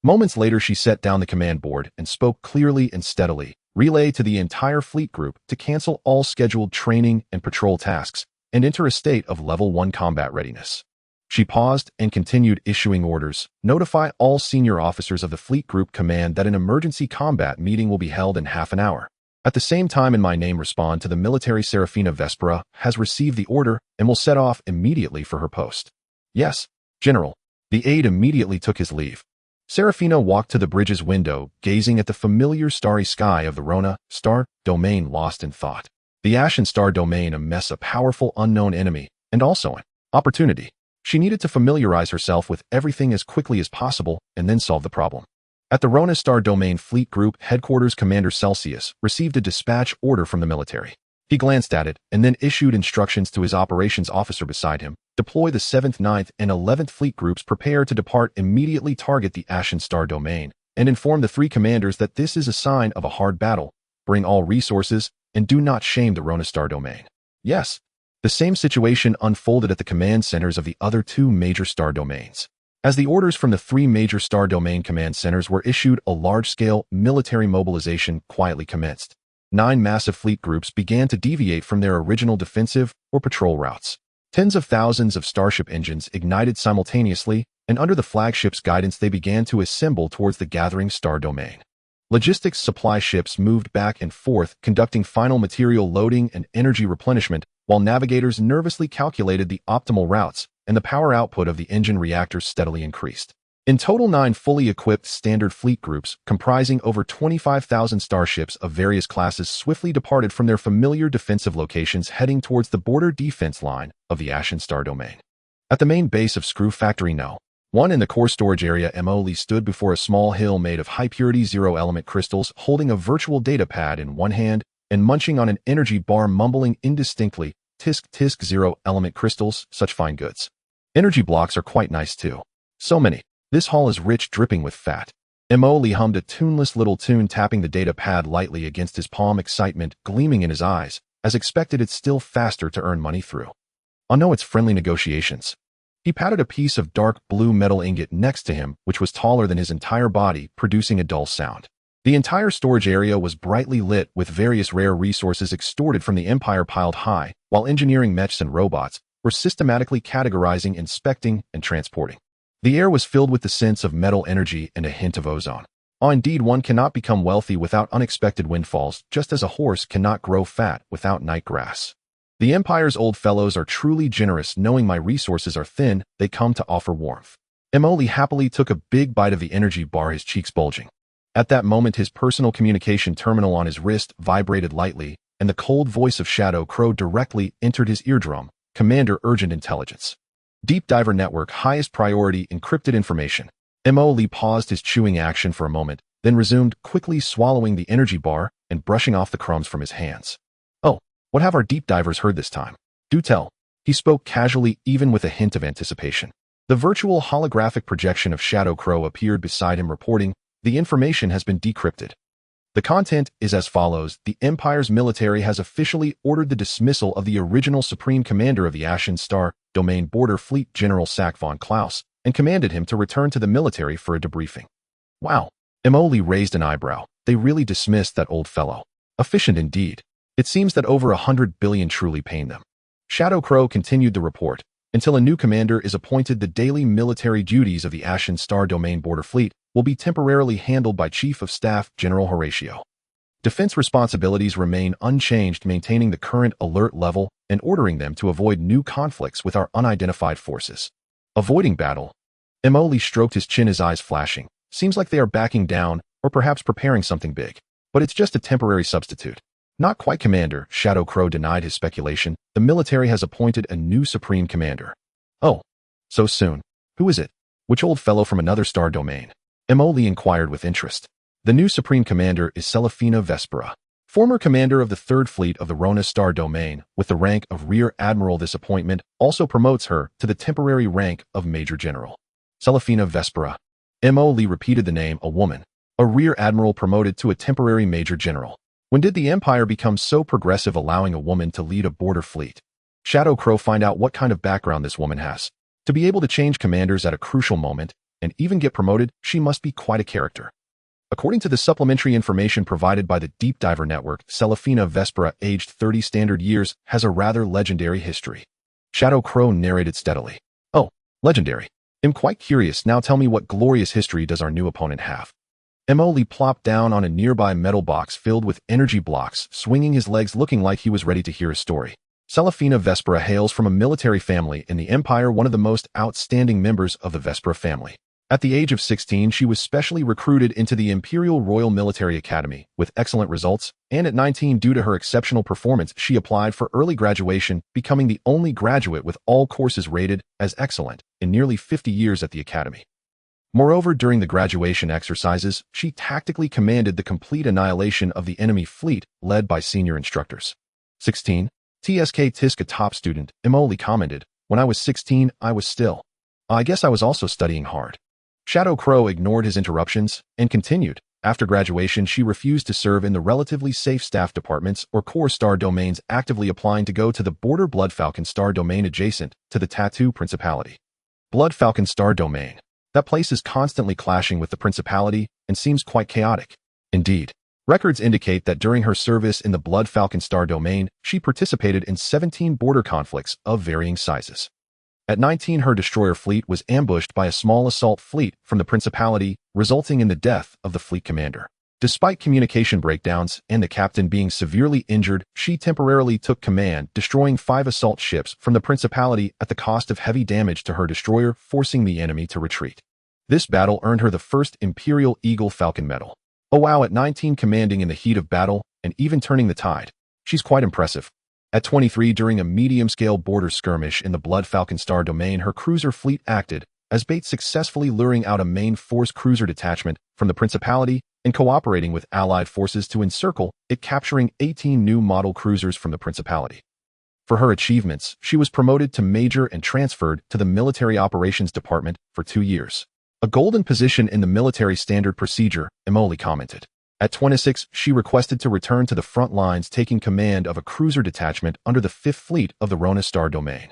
Speaker 1: Moments later, she set down the command board and spoke clearly and steadily, relay to the entire fleet group to cancel all scheduled training and patrol tasks and enter a state of level 1 combat readiness. She paused and continued issuing orders. Notify all senior officers of the fleet group command that an emergency combat meeting will be held in half an hour. At the same time, in my name, respond to the military. Serafina Vespera has received the order and will set off immediately for her post. Yes, General. The aide immediately took his leave. Serafina walked to the bridge's window, gazing at the familiar starry sky of the Rona Star Domain, lost in thought. The Ashen Star Domain, a powerful unknown enemy, and also an opportunity. She needed to familiarize herself with everything as quickly as possible and then solve the problem. At the Rona Star Domain Fleet Group headquarters, Commander Celsius received a dispatch order from the military. He glanced at it and then issued instructions to his operations officer beside him. Deploy the 7th, 9th, and 11th Fleet Groups. Prepare to depart immediately. Target the Ashen Star Domain and inform the 3 commanders that this is a sign of a hard battle. Bring all resources and do not shame the Rona Star Domain. Yes. The same situation unfolded at the command centers of the other 2 major star domains. As the orders from the 3 major star domain command centers were issued, a large-scale military mobilization quietly commenced. 9 massive fleet groups began to deviate from their original defensive or patrol routes. Tens of thousands of Starship engines ignited simultaneously, and under the flagship's guidance they began to assemble towards the gathering star domain. Logistics supply ships moved back and forth, conducting final material loading and energy replenishment, while navigators nervously calculated the optimal routes, and the power output of the engine reactors steadily increased. In total, 9 fully equipped standard fleet groups, comprising over 25,000 starships of various classes, swiftly departed from their familiar defensive locations, heading towards the border defense line of the Ashen Star Domain. At the main base of Screw Factory No. 1 in the core storage area, Emily stood before a small hill made of high-purity zero-element crystals, holding a virtual data pad in one hand and munching on an energy bar, mumbling indistinctly, "Tisk tisk, zero-element crystals, such fine goods. Energy blocks are quite nice too. So many. This hall is rich, dripping with fat." Emily hummed a tuneless little tune, tapping the data pad lightly against his palm, excitement gleaming in his eyes. As expected, it's still faster to earn money through. Oh no, it's friendly negotiations. He patted a piece of dark blue metal ingot next to him, which was taller than his entire body, producing a dull sound. The entire storage area was brightly lit with various rare resources extorted from the Empire piled high, while engineering mechs and robots were systematically categorizing, inspecting, and transporting. The air was filled with the sense of metal energy and a hint of ozone. Oh, indeed, one cannot become wealthy without unexpected windfalls, just as a horse cannot grow fat without night grass. The Empire's old fellows are truly generous. Knowing my resources are thin, they come to offer warmth. Emily happily took a big bite of the energy bar, his cheeks bulging. At that moment, his personal communication terminal on his wrist vibrated lightly, and the cold voice of Shadow Crow directly entered his eardrum. "Commander, urgent intelligence. Deep Diver Network, highest priority, encrypted information." Emily paused his chewing action for a moment, then resumed, quickly swallowing the energy bar and brushing off the crumbs from his hands. "Oh, what have our deep divers heard this time? Do tell." He spoke casually, even with a hint of anticipation. The virtual holographic projection of Shadow Crow appeared beside him, reporting, "The information has been decrypted. The content is as follows. The Empire's military has officially ordered the dismissal of the original Supreme Commander of the Ashen Star Domain Border Fleet, General Sack von Klaus, and commanded him to return to the military for a debriefing." Wow. Emily raised an eyebrow. They really dismissed that old fellow. Efficient indeed. It seems that over 100 billion truly pain them. Shadow Crow continued the report. Until a new commander is appointed, the daily military duties of the Ashen Star Domain Border Fleet will be temporarily handled by Chief of Staff General Horatio. Defense responsibilities remain unchanged, maintaining the current alert level and ordering them to avoid new conflicts with our unidentified forces. Avoiding battle. Emily stroked his chin, his eyes flashing. Seems like they are backing down, or perhaps preparing something big. But it's just a temporary substitute. Not quite, Commander. Shadow Crow denied his speculation. The military has appointed a new Supreme Commander. Oh, so soon. Who is it? Which old fellow from another star domain? Emily inquired with interest. The new Supreme Commander is Serafina Vespera, former commander of the 3rd Fleet of the Rona Star Domain, with the rank of Rear Admiral. This appointment also promotes her to the temporary rank of Major General. Serafina Vespera. Emily repeated the name. A woman. A Rear Admiral promoted to a temporary Major General. When did the Empire become so progressive, allowing a woman to lead a border fleet? Shadow Crow find out what kind of background this woman has. To be able to change commanders at a crucial moment, and even get promoted, she must be quite a character. According to the supplementary information provided by the Deep Diver Network, Celefina Vespera, aged 30 standard years, has a rather legendary history. Shadow Crow narrated steadily. Oh, legendary. I'm quite curious, now tell me what glorious history does our new opponent have? Emoli plopped down on a nearby metal box filled with energy blocks, swinging his legs looking like he was ready to hear a story. Celefina Vespera hails from a military family in the Empire, one of the most outstanding members of the Vespera family. At the age of 16, she was specially recruited into the Imperial Royal Military Academy with excellent results, and at 19, due to her exceptional performance, she applied for early graduation, becoming the only graduate with all courses rated as excellent in nearly 50 years at the academy. Moreover, during the graduation exercises, she tactically commanded the complete annihilation of the enemy fleet, led by senior instructors. 16. TSK Tisk, a top student, Emoli commented, "When I was 16, I was still. I guess I was also studying hard." Shadow Crow ignored his interruptions and continued. After graduation, she refused to serve in the relatively safe staff departments or core star domains, actively applying to go to the Border Blood Falcon star domain adjacent to the Tattoo Principality. Blood Falcon star domain. That place is constantly clashing with the Principality and seems quite chaotic. Indeed, records indicate that during her service in the Blood Falcon star domain, she participated in 17 border conflicts of varying sizes. At 19, her destroyer fleet was ambushed by a small assault fleet from the Principality, resulting in the death of the fleet commander. Despite communication breakdowns and the captain being severely injured, she temporarily took command, destroying 5 assault ships from the Principality at the cost of heavy damage to her destroyer, forcing the enemy to retreat. This battle earned her the first Imperial Eagle Falcon medal. Oh wow, at 19, commanding in the heat of battle and even turning the tide. She's quite impressive. At 23, during a medium-scale border skirmish in the Blood Falcon star domain, her cruiser fleet acted as bait, successfully luring out a main force cruiser detachment from the Principality and cooperating with Allied forces to encircle it, capturing 18 new model cruisers from the Principality. For her achievements, she was promoted to Major and transferred to the Military Operations Department for 2 years. A golden position in the military standard procedure, Emoli commented. At 26, she requested to return to the front lines, taking command of a cruiser detachment under the 5th Fleet of the Rona star domain.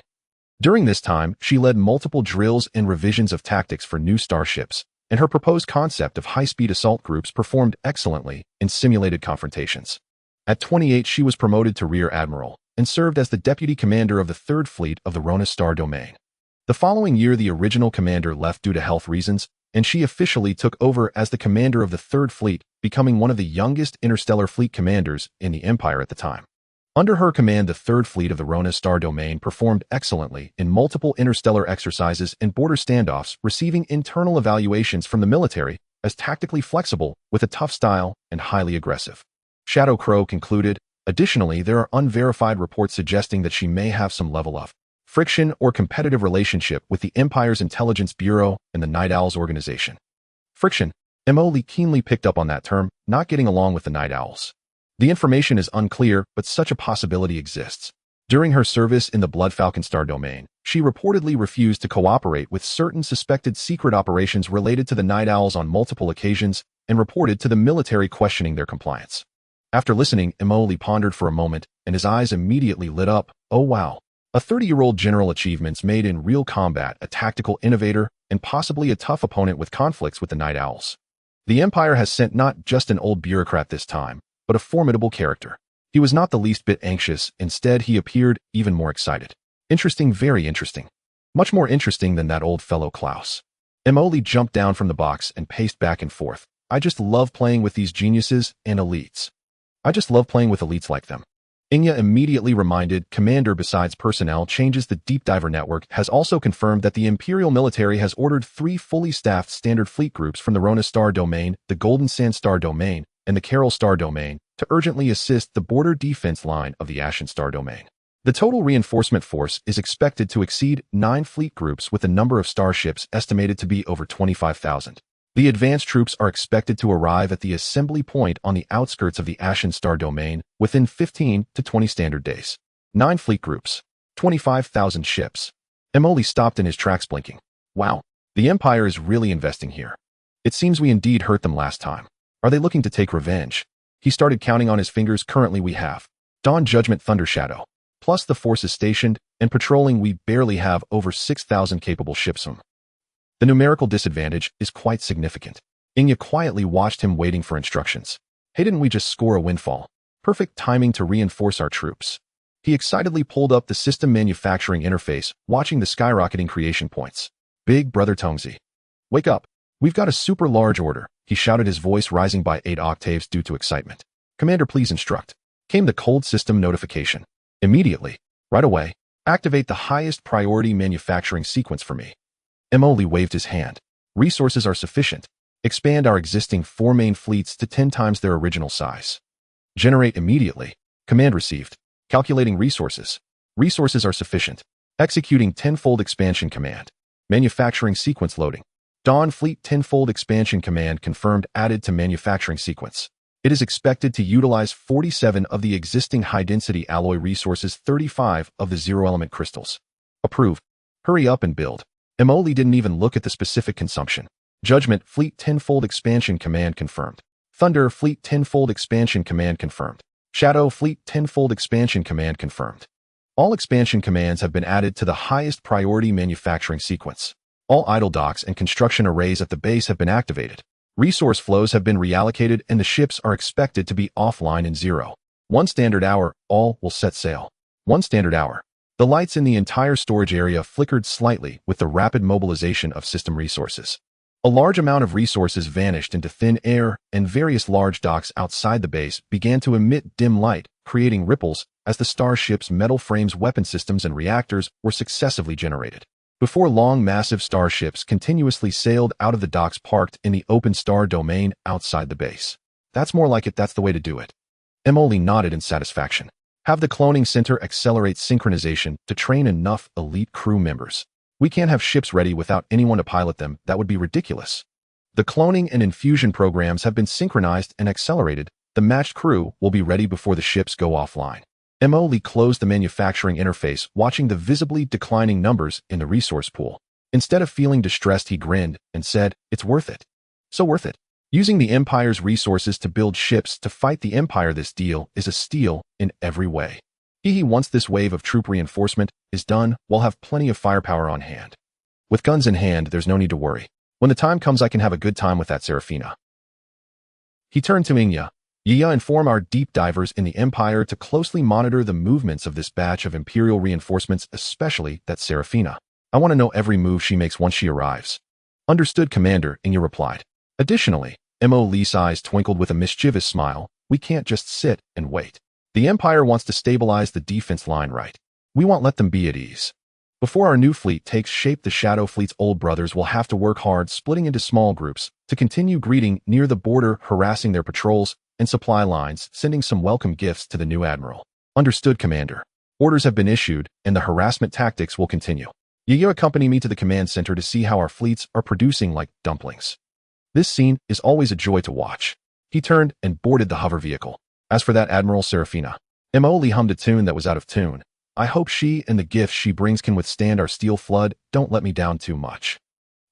Speaker 1: During this time, she led multiple drills and revisions of tactics for new starships, and her proposed concept of high-speed assault groups performed excellently in simulated confrontations. At 28, she was promoted to Rear Admiral and served as the deputy commander of the 3rd Fleet of the Rona star domain. The following year, the original commander left due to health reasons, and she officially took over as the commander of the 3rd Fleet, becoming one of the youngest interstellar fleet commanders in the Empire at the time. Under her command, the 3rd Fleet of the Rona star domain performed excellently in multiple interstellar exercises and border standoffs, receiving internal evaluations from the military as tactically flexible, with a tough style, and highly aggressive. Shadow Crow concluded, additionally, there are unverified reports suggesting that she may have some level of friction or competitive relationship with the Empire's Intelligence Bureau and the Night Owls organization. Friction. Emoli keenly picked up on that term, not getting along with the Night Owls. The information is unclear, but such a possibility exists. During her service in the Blood Falcon star domain, she reportedly refused to cooperate with certain suspected secret operations related to the Night Owls on multiple occasions and reported to the military, questioning their compliance. After listening, Emoli pondered for a moment, and his eyes immediately lit up. Oh wow. A 30-year-old general, achievements made in real combat, a tactical innovator, and possibly a tough opponent with conflicts with the Night Owls. The Empire has sent not just an old bureaucrat this time, but a formidable character. He was not the least bit anxious, instead he appeared even more excited. Interesting, very interesting. Much more interesting than that old fellow Klaus. Emoli jumped down from the box and paced back and forth. I just love playing with these geniuses and elites. I just love playing with elites like them. Xianxia immediately reminded Commander. Besides personnel changes, the Deep Diver Network has also confirmed that the Imperial military has ordered 3 fully staffed standard fleet groups from the Rona star domain, the Golden Sand star domain, and the Carol star domain to urgently assist the border defense line of the Ashen star domain. The total reinforcement force is expected to exceed 9 fleet groups, with the number of starships estimated to be over 25,000. The advanced troops are expected to arrive at the assembly point on the outskirts of the Ashen star domain within 15 to 20 standard days. 9 fleet groups, 25,000 ships. Emoli stopped in his tracks, blinking. Wow, the Empire is really investing here. It seems we indeed hurt them last time. Are they looking to take revenge? He started counting on his fingers. Currently we have Dawn, Judgment, Thunder, Shadow, plus the forces stationed and patrolling, we barely have over 6,000 capable ships. The numerical disadvantage is quite significant. Xihe quietly watched him, waiting for instructions. Hey, didn't we just score a windfall? Perfect timing to reinforce our troops. He excitedly pulled up the system manufacturing interface, watching the skyrocketing creation points. Big brother Tongzi, wake up. We've got a super large order, he shouted, his voice rising by 8 octaves due to excitement. Commander, please instruct. Came the cold system notification. Immediately. Right away. Activate the highest priority manufacturing sequence for me. Emoli waved his hand. Resources are sufficient. Expand our existing 4 main fleets to 10 times their original size. Generate immediately. Command received. Calculating resources. Resources are sufficient. Executing 10-fold expansion command. Manufacturing sequence loading. Dawn Fleet 10-fold expansion command confirmed, added to manufacturing sequence. It is expected to utilize 47 of the existing high-density alloy resources, 35 of the zero-element crystals. Approved. Hurry up and build. Emoli didn't even look at the specific consumption. Judgment Fleet 10-fold expansion command confirmed. Thunder Fleet 10-fold expansion command confirmed. Shadow Fleet 10-fold expansion command confirmed. All expansion commands have been added to the highest priority manufacturing sequence. All idle docks and construction arrays at the base have been activated. Resource flows have been reallocated and the ships are expected to be offline in 1 standard hour. All will set sail. 1 standard hour. The lights in the entire storage area flickered slightly with the rapid mobilization of system resources. A large amount of resources vanished into thin air, and various large docks outside the base began to emit dim light, creating ripples as the Starship's metal frames, weapon systems, and reactors were successively generated. Before long, massive starships continuously sailed out of the docks parked in the open star domain outside the base. That's more like it. That's the way to do it. Emoli nodded in satisfaction. Have the cloning center accelerate synchronization to train enough elite crew members. We can't have ships ready without anyone to pilot them. That would be ridiculous. The cloning and infusion programs have been synchronized and accelerated. The matched crew will be ready before the ships go offline. Emoli closed the manufacturing interface, watching the visibly declining numbers in the resource pool. Instead of feeling distressed, he grinned and said, "It's worth it. So worth it. Using the Empire's resources to build ships to fight the Empire, this deal is a steal in every way. Once this wave of troop reinforcement is done, we'll have plenty of firepower on hand. With guns in hand, there's no need to worry. When the time comes, I can have a good time with that Serafina." He turned to Xihe. "Xihe, inform our deep divers in the Empire to closely monitor the movements of this batch of Imperial reinforcements, especially that Serafina. I want to know every move she makes once she arrives." "Understood, Commander," Xihe replied. Additionally, Emoli's eyes twinkled with a mischievous smile. "We can't just sit and wait. The Empire wants to stabilize the defense line, right? We won't let them be at ease. Before our new fleet takes shape, the Shadow Fleet's old brothers will have to work hard, splitting into small groups, to continue greeting near the border, harassing their patrols and supply lines, sending some welcome gifts to the new admiral." "Understood, Commander. Orders have been issued, and the harassment tactics will continue. Xihe, accompany me to the command center to see how our fleets are producing like dumplings. This scene is always a joy to watch." He turned and boarded the hover vehicle. As for that Admiral Serafina, Emoli hummed a tune that was out of tune. "I hope she and the gifts she brings can withstand our steel flood. Don't let me down too much."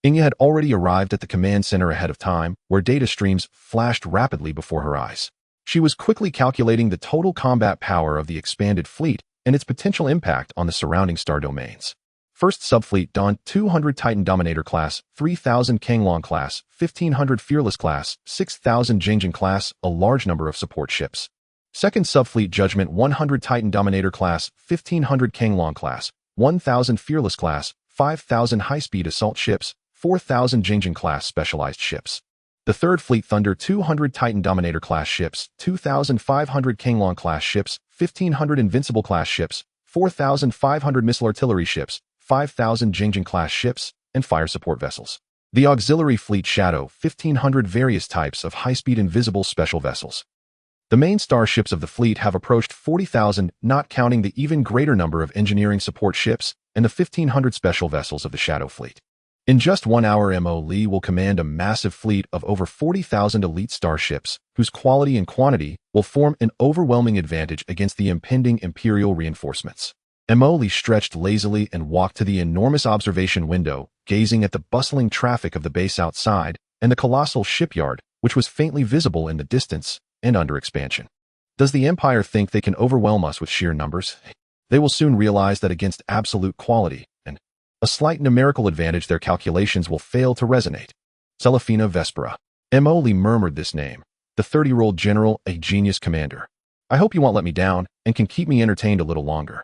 Speaker 1: Xihe had already arrived at the command center ahead of time, where data streams flashed rapidly before her eyes. She was quickly calculating the total combat power of the expanded fleet and its potential impact on the surrounding star domains. First Subfleet Dawn, 200 Titan Dominator class, 3,000 Kanglong class, 1,500 Fearless class, 6,000 Jingjing class, a large number of support ships. Second Subfleet Judgment, 100 Titan Dominator class, 1,500 Kanglong class, 1,000 Fearless class, 5,000 high-speed assault ships, 4,000 Jingjing class specialized ships. The Third Fleet Thunder, 200 Titan Dominator class ships, 2,500 Kanglong class ships, 1,500 Invincible class ships, 4,500 missile artillery ships, 5,000 Jingjing class ships, and fire support vessels. The Auxiliary Fleet Shadow, 1,500 various types of high-speed invisible special vessels. The main starships of the fleet have approached 40,000, not counting the even greater number of engineering support ships and the 1,500 special vessels of the Shadow Fleet. In just 1 hour, Emoli will command a massive fleet of over 40,000 elite starships, whose quality and quantity will form an overwhelming advantage against the impending Imperial reinforcements. Emoli stretched lazily and walked to the enormous observation window, gazing at the bustling traffic of the base outside and the colossal shipyard, which was faintly visible in the distance and under expansion. "Does the Empire think they can overwhelm us with sheer numbers?" They will soon realize that against absolute quality and a slight numerical advantage, their calculations will fail to resonate. Celefina Vespera. Emoli murmured this name. The 30-year-old general, a genius commander. I hope you won't let me down and can keep me entertained a little longer.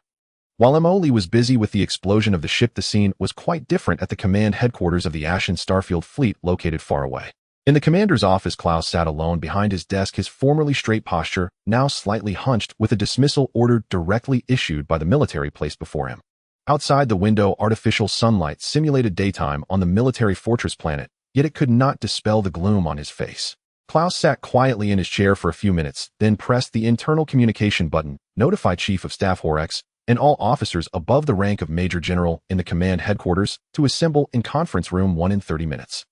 Speaker 1: While Emoli was busy with the explosion of the ship, the scene was quite different at the command headquarters of the Ashen Starfield fleet located far away. In the commander's office, Klaus sat alone behind his desk, his formerly straight posture now slightly hunched, with a dismissal order directly issued by the military placed before him. Outside the window, artificial sunlight simulated daytime on the military fortress planet, yet it could not dispel the gloom on his face. Klaus sat quietly in his chair for a few minutes, then pressed the internal communication button, notify Chief of Staff Horax and all officers above the rank of Major General in the command headquarters to assemble in Conference Room 1 in 30 minutes.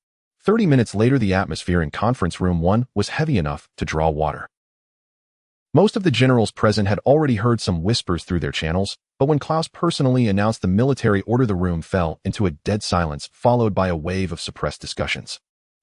Speaker 1: 30 minutes later, the atmosphere in Conference Room 1 was heavy enough to draw water. Most of the generals present had already heard some whispers through their channels, but when Klaus personally announced the military order, the room fell into a dead silence, followed by a wave of suppressed discussions.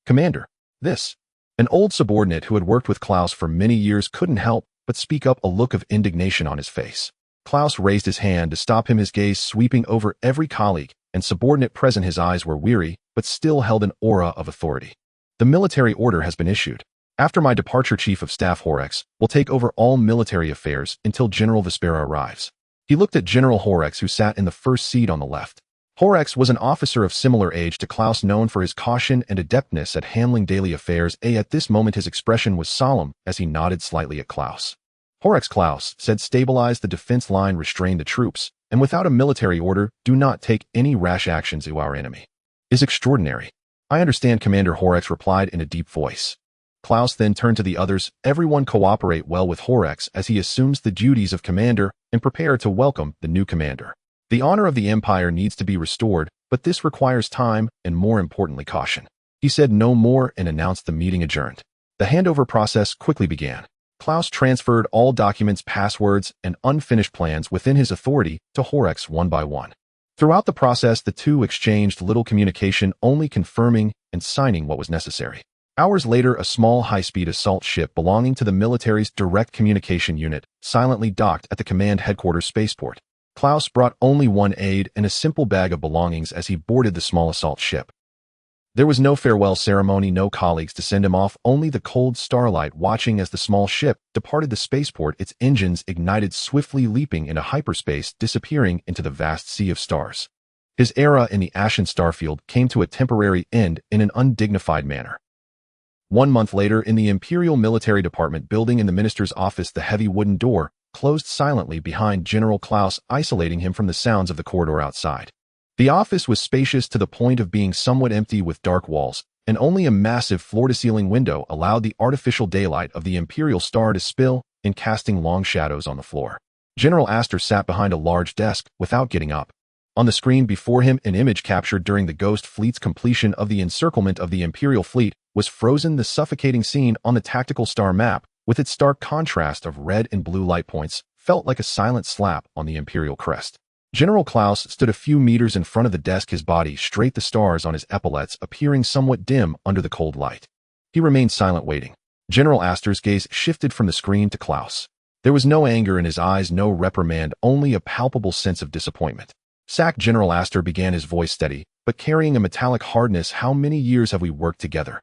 Speaker 1: Commander, this. An old subordinate who had worked with Klaus for many years couldn't help but speak up, a look of indignation on his face. Klaus raised his hand to stop him, his gaze sweeping over every colleague and subordinate present. His eyes were weary, but still held an aura of authority. The military order has been issued. After my departure, Chief of Staff Horax will take over all military affairs until General Vespera arrives. He looked at General Horax, who sat in the first seat on the left. Horax was an officer of similar age to Klaus, known for his caution and adeptness at handling daily affairs. At this moment his expression was solemn as he nodded slightly at Klaus. Horax, Klaus said, stabilize the defense line, restrain the troops, and without a military order, do not take any rash actions to our enemy. Is extraordinary. I understand, Commander, Horax replied in a deep voice. Klaus then turned to the others. Everyone cooperate well with Horax as he assumes the duties of commander and prepare to welcome the new commander. The honor of the Empire needs to be restored, but this requires time and, more importantly, caution. He said no more and announced the meeting adjourned. The handover process quickly began. Klaus transferred all documents, passwords, and unfinished plans within his authority to Horax one by one. Throughout the process, the two exchanged little communication, only confirming and signing what was necessary. Hours later, a small high-speed assault ship belonging to the military's direct communication unit silently docked at the command headquarters spaceport. Klaus brought only one aide and a simple bag of belongings as he boarded the small assault ship. There was no farewell ceremony, no colleagues to send him off, only the cold starlight watching as the small ship departed the spaceport, its engines ignited, swiftly leaping into hyperspace, disappearing into the vast sea of stars. His era in the Ashen Starfield came to a temporary end in an undignified manner. 1 month later, in the Imperial Military Department building, in the minister's office, the heavy wooden door closed silently behind General Klaus, isolating him from the sounds of the corridor outside. The office was spacious to the point of being somewhat empty, with dark walls, and only a massive floor-to-ceiling window allowed the artificial daylight of the Imperial star to spill in, casting long shadows on the floor. General Astor sat behind a large desk without getting up. On the screen before him, an image captured during the Ghost Fleet's completion of the encirclement of the Imperial fleet was frozen. The suffocating scene on the tactical star map, with its stark contrast of red and blue light points, felt like a silent slap on the Imperial crest. General Klaus stood a few meters in front of the desk, his body straight, the stars on his epaulets appearing somewhat dim under the cold light. He remained silent, waiting. General Astor's gaze shifted from the screen to Klaus. There was no anger in his eyes, no reprimand, only a palpable sense of disappointment. Sack, General Astor began, his voice steady, but carrying a metallic hardness. How many years have we worked together?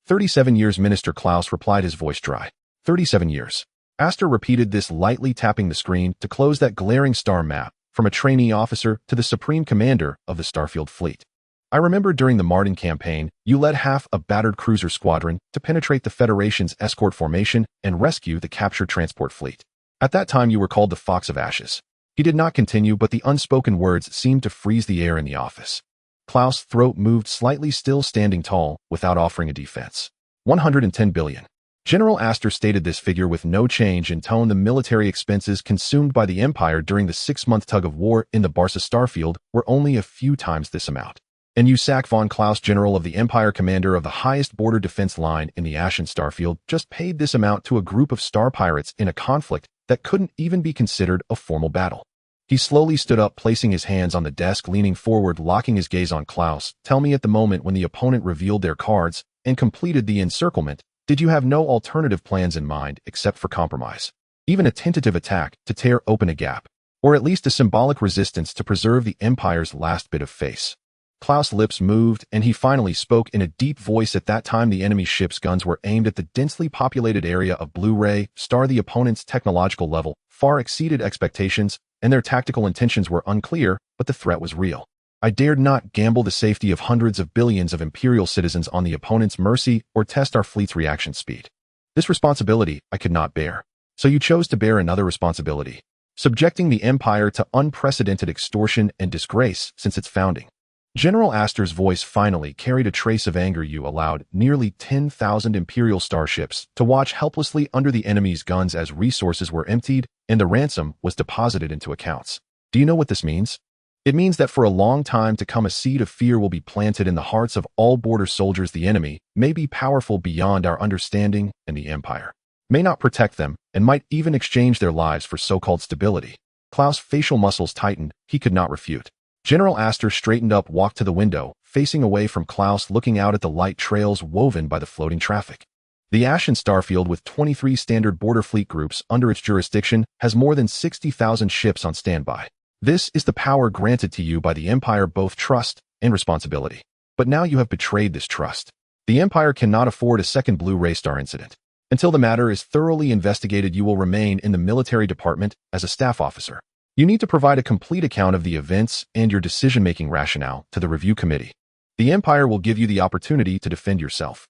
Speaker 1: 37 years, Minister, Klaus replied, his voice dry. 37 years. Astor repeated this, lightly tapping the screen to close that glaring star map, from a trainee officer to the supreme commander of the Starfield fleet. I remember during the Martin campaign, you led half a battered cruiser squadron to penetrate the Federation's escort formation and rescue the captured transport fleet. At that time you were called the Fox of Ashes. He did not continue, but the unspoken words seemed to freeze the air in the office. Klaus' throat moved slightly, still standing tall, without offering a defense. 110 billion. General Astor stated this figure with no change in tone. The military expenses consumed by the Empire during the 6-month tug of war in the Barca Starfield were only a few times this amount. And Usak von Klaus, General of the Empire, commander of the highest border defense line in the Ashen Starfield, just paid this amount to a group of star pirates in a conflict that couldn't even be considered a formal battle. He slowly stood up, placing his hands on the desk, leaning forward, locking his gaze on Klaus. Tell me, at the moment when the opponent revealed their cards and completed the encirclement, did you have no alternative plans in mind except for compromise? Even a tentative attack to tear open a gap? or at least a symbolic resistance to preserve the Empire's last bit of face. Klaus' lips moved, and he finally spoke in a deep voice. At that time, the enemy ship's guns were aimed at the densely populated area of Blue Ray Star. The opponent's technological level far exceeded expectations, and their tactical intentions were unclear, but the threat was real. I dared not gamble the safety of hundreds of billions of Imperial citizens on the opponent's mercy or test our fleet's reaction speed. This responsibility I could not bear. So you chose to bear another responsibility, subjecting the Empire to unprecedented extortion and disgrace since its founding. General Astor's voice finally carried a trace of anger. You allowed nearly 10,000 Imperial starships to watch helplessly under the enemy's guns as resources were emptied and the ransom was deposited into accounts. Do you know what this means? It means that for a long time to come, a seed of fear will be planted in the hearts of all border soldiers. The enemy may be powerful beyond our understanding, and the Empire may not protect them and might even exchange their lives for so-called stability. Klaus' facial muscles tightened. He could not refute. General Astor straightened up, walked to the window, facing away from Klaus, looking out at the light trails woven by the floating traffic. The Ashen Starfield, with 23 standard border fleet groups under its jurisdiction, has more than 60,000 ships on standby. This is the power granted to you by the Empire, both trust and responsibility. But now you have betrayed this trust. The Empire cannot afford a second Blue Ray Star incident. Until the matter is thoroughly investigated, you will remain in the military department as a staff officer. You need to provide a complete account of the events and your decision-making rationale to the review committee. The Empire will give you the opportunity to defend yourself.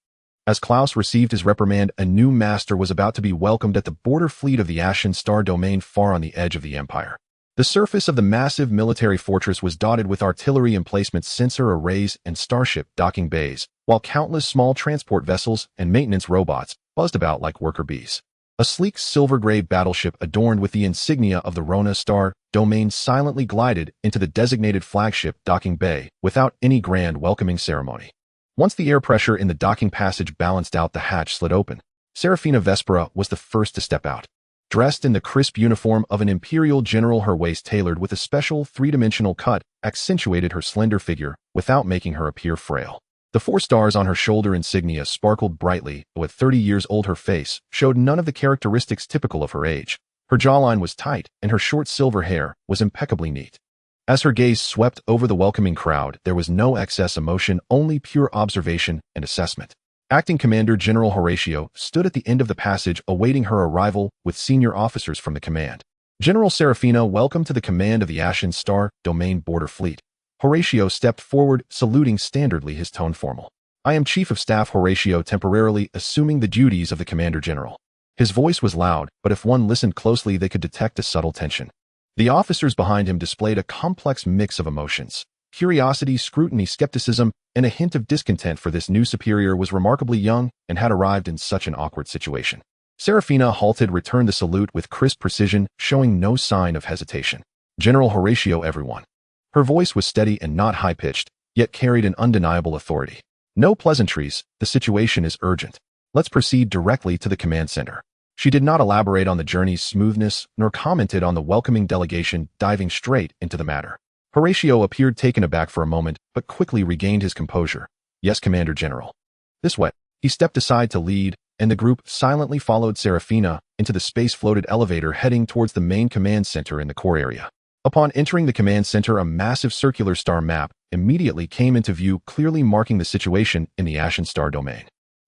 Speaker 1: As Klaus received his reprimand, a new master was about to be welcomed at the border fleet of the Ashen Star domain far on the edge of the Empire. The surface of the massive military fortress was dotted with artillery emplacements, sensor arrays, and starship docking bays, while countless small transport vessels and maintenance robots buzzed about like worker bees. A sleek silver-gray battleship adorned with the insignia of the Rona Star domain silently glided into the designated flagship docking bay without any grand welcoming ceremony. Once the air pressure in the docking passage balanced out, the hatch slid open. Serafina Vespera was the first to step out. Dressed in the crisp uniform of an Imperial general, her waist tailored with a special three-dimensional cut accentuated her slender figure without making her appear frail. The 4 stars on her shoulder insignia sparkled brightly, though at 30 years old her face showed none of the characteristics typical of her age. Her jawline was tight, and her short silver hair was impeccably neat. As her gaze swept over the welcoming crowd, there was no excess emotion, only pure observation and assessment. Acting Commander General Horatio stood at the end of the passage awaiting her arrival with senior officers from the command. General Serafina, welcome to the command of the Ashen Star Domain Border Fleet. Horatio stepped forward, saluting standardly, his tone formal. I am Chief of Staff Horatio, temporarily assuming the duties of the Commander General. His voice was loud, but if one listened closely they could detect a subtle tension. The officers behind him displayed a complex mix of emotions. Curiosity, scrutiny, skepticism, and a hint of discontent, for this new superior was remarkably young and had arrived in such an awkward situation. Serafina halted, returned the salute with crisp precision, showing no sign of hesitation. General Horatio, everyone. Her voice was steady and not high-pitched, yet carried an undeniable authority. No pleasantries, the situation is urgent. Let's proceed directly to the command center. She did not elaborate on the journey's smoothness, nor commented on the welcoming delegation, diving straight into the matter. Horatio appeared taken aback for a moment, but quickly regained his composure. Yes, Commander General. This way. He stepped aside to lead, and the group silently followed Serafina into the space-floated elevator heading towards the main command center in the core area. Upon entering the command center, a massive circular star map immediately came into view, clearly marking the situation in the Ashen Star domain.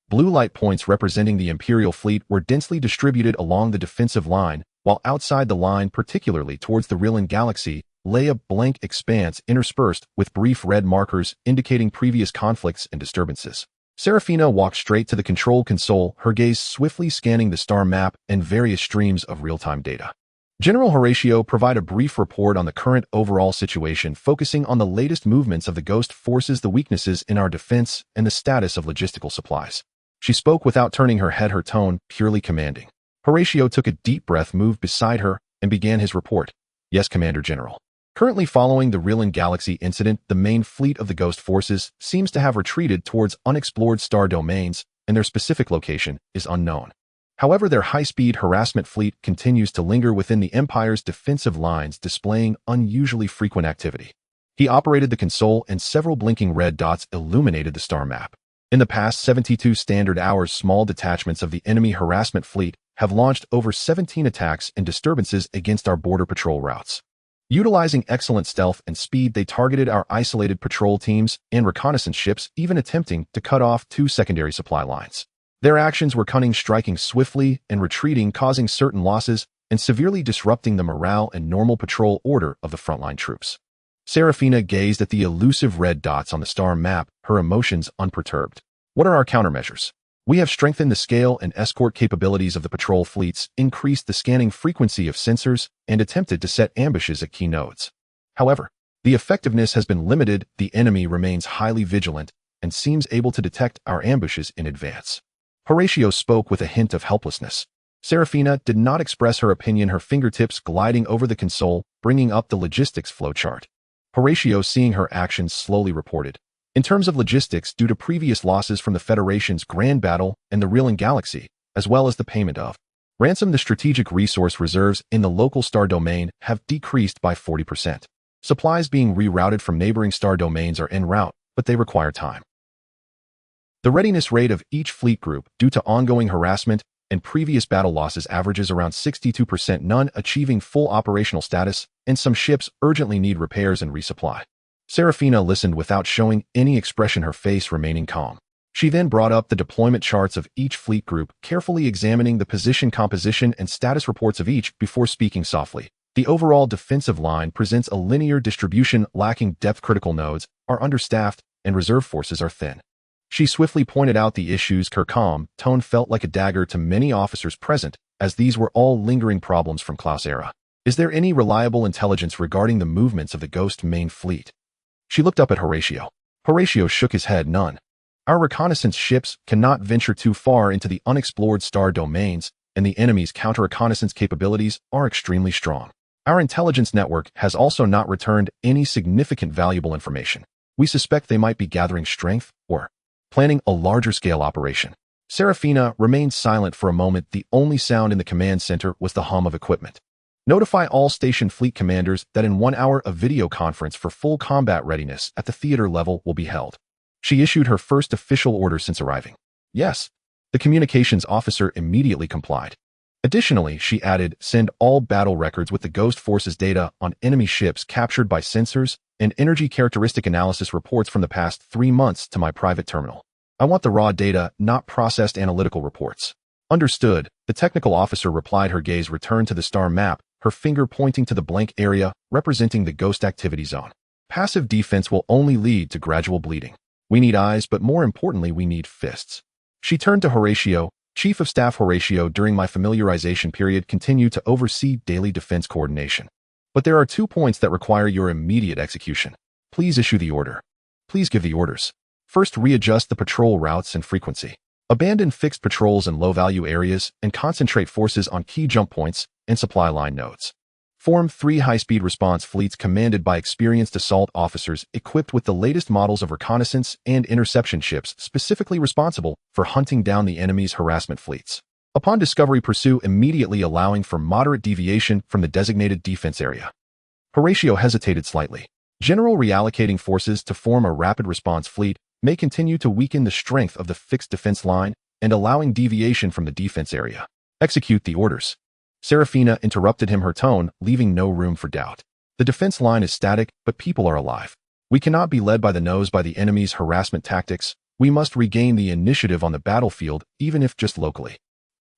Speaker 1: Blue light points representing the Imperial fleet were densely distributed along the defensive line, while outside the line, particularly towards the Rillan Galaxy, lay a blank expanse interspersed with brief red markers indicating previous conflicts and disturbances. Serafina walked straight to the control console, her gaze swiftly scanning the star map and various streams of real-time data. General Horatio provided a brief report on the current overall situation, focusing on the latest movements of the Ghost forces, the weaknesses in our defense, and the status of logistical supplies. She spoke without turning her head, her tone purely commanding. Horatio took a deep breath, moved beside her, and began his report. Yes, Commander General. Currently, following the Rillan Galaxy incident, the main fleet of the Ghost forces seems to have retreated towards unexplored star domains, and their specific location is unknown. However, their high-speed harassment fleet continues to linger within the Empire's defensive lines, displaying unusually frequent activity. He operated the console, and several blinking red dots illuminated the star map. In the past 72 standard hours, small detachments of the enemy harassment fleet have launched over 17 attacks and disturbances against our border patrol routes. Utilizing excellent stealth and speed, they targeted our isolated patrol teams and reconnaissance ships, even attempting to cut off 2 secondary supply lines. Their actions were cunning, striking swiftly and retreating, causing certain losses and severely disrupting the morale and normal patrol order of the frontline troops. Serafina gazed at the elusive red dots on the star map, her emotions unperturbed. What are our countermeasures? We have strengthened the scale and escort capabilities of the patrol fleets, increased the scanning frequency of sensors, and attempted to set ambushes at key nodes. However, the effectiveness has been limited. The enemy remains highly vigilant and seems able to detect our ambushes in advance. Horatio spoke with a hint of helplessness. Serafina did not express her opinion, her fingertips gliding over the console, bringing up the logistics flowchart. Horatio, seeing her actions, slowly reported. In terms of logistics, due to previous losses from the Federation's Grand Battle and the Reeling Galaxy, as well as the payment of ransom, the strategic resource reserves in the local star domain have decreased by 40%. Supplies being rerouted from neighboring star domains are en route, but they require time. The readiness rate of each fleet group, due to ongoing harassment and previous battle losses, averages around 62%, none achieving full operational status, and some ships urgently need repairs and resupply. Serafina listened without showing any expression, her face remaining calm. She then brought up the deployment charts of each fleet group, carefully examining the position composition and status reports of each before speaking softly. The overall defensive line presents a linear distribution, lacking depth. Critical nodes are understaffed and reserve forces are thin. She swiftly pointed out the issues. Her calm tone felt like a dagger to many officers present, as these were all lingering problems from Klaus' era. Is there any reliable intelligence regarding the movements of the Ghost main fleet? She looked up at Horatio. Horatio shook his head. None. Our reconnaissance ships cannot venture too far into the unexplored star domains, and the enemy's counter-reconnaissance capabilities are extremely strong. Our intelligence network has also not returned any significant valuable information. We suspect they might be gathering strength or planning a larger-scale operation. Serafina remained silent for a moment. The only sound in the command center was the hum of equipment. Notify all station fleet commanders that in 1 hour a video conference for full combat readiness at the theater level will be held. She issued her first official order since arriving. Yes. The communications officer immediately complied. Additionally, she added, send all battle records with the Ghost Force's data on enemy ships captured by sensors and energy characteristic analysis reports from the past 3 months to my private terminal. I want the raw data, not processed analytical reports. Understood, the technical officer replied. Her gaze returned to the star map, her finger pointing to the blank area representing the Ghost activity zone. Passive defense will only lead to gradual bleeding. We need eyes, but more importantly, we need fists. She turned to Horatio. Chief of Staff Horatio, during my familiarization period, continued to oversee daily defense coordination. But there are 2 points that require your immediate execution. Please issue the order. Please give the orders. First, readjust the patrol routes and frequency. Abandon fixed patrols in low-value areas and concentrate forces on key jump points and supply line nodes. Form 3 high-speed response fleets commanded by experienced assault officers equipped with the latest models of reconnaissance and interception ships specifically responsible for hunting down the enemy's harassment fleets. Upon discovery, pursue immediately, allowing for moderate deviation from the designated defense area. Horatio hesitated slightly. General reallocating forces to form a rapid response fleet may continue to weaken the strength of the fixed defense line and allowing deviation from the defense area. Execute the orders. Serafina interrupted him, her tone leaving no room for doubt. The defense line is static, but people are alive. We cannot be led by the nose by the enemy's harassment tactics. We must regain the initiative on the battlefield, even if just locally.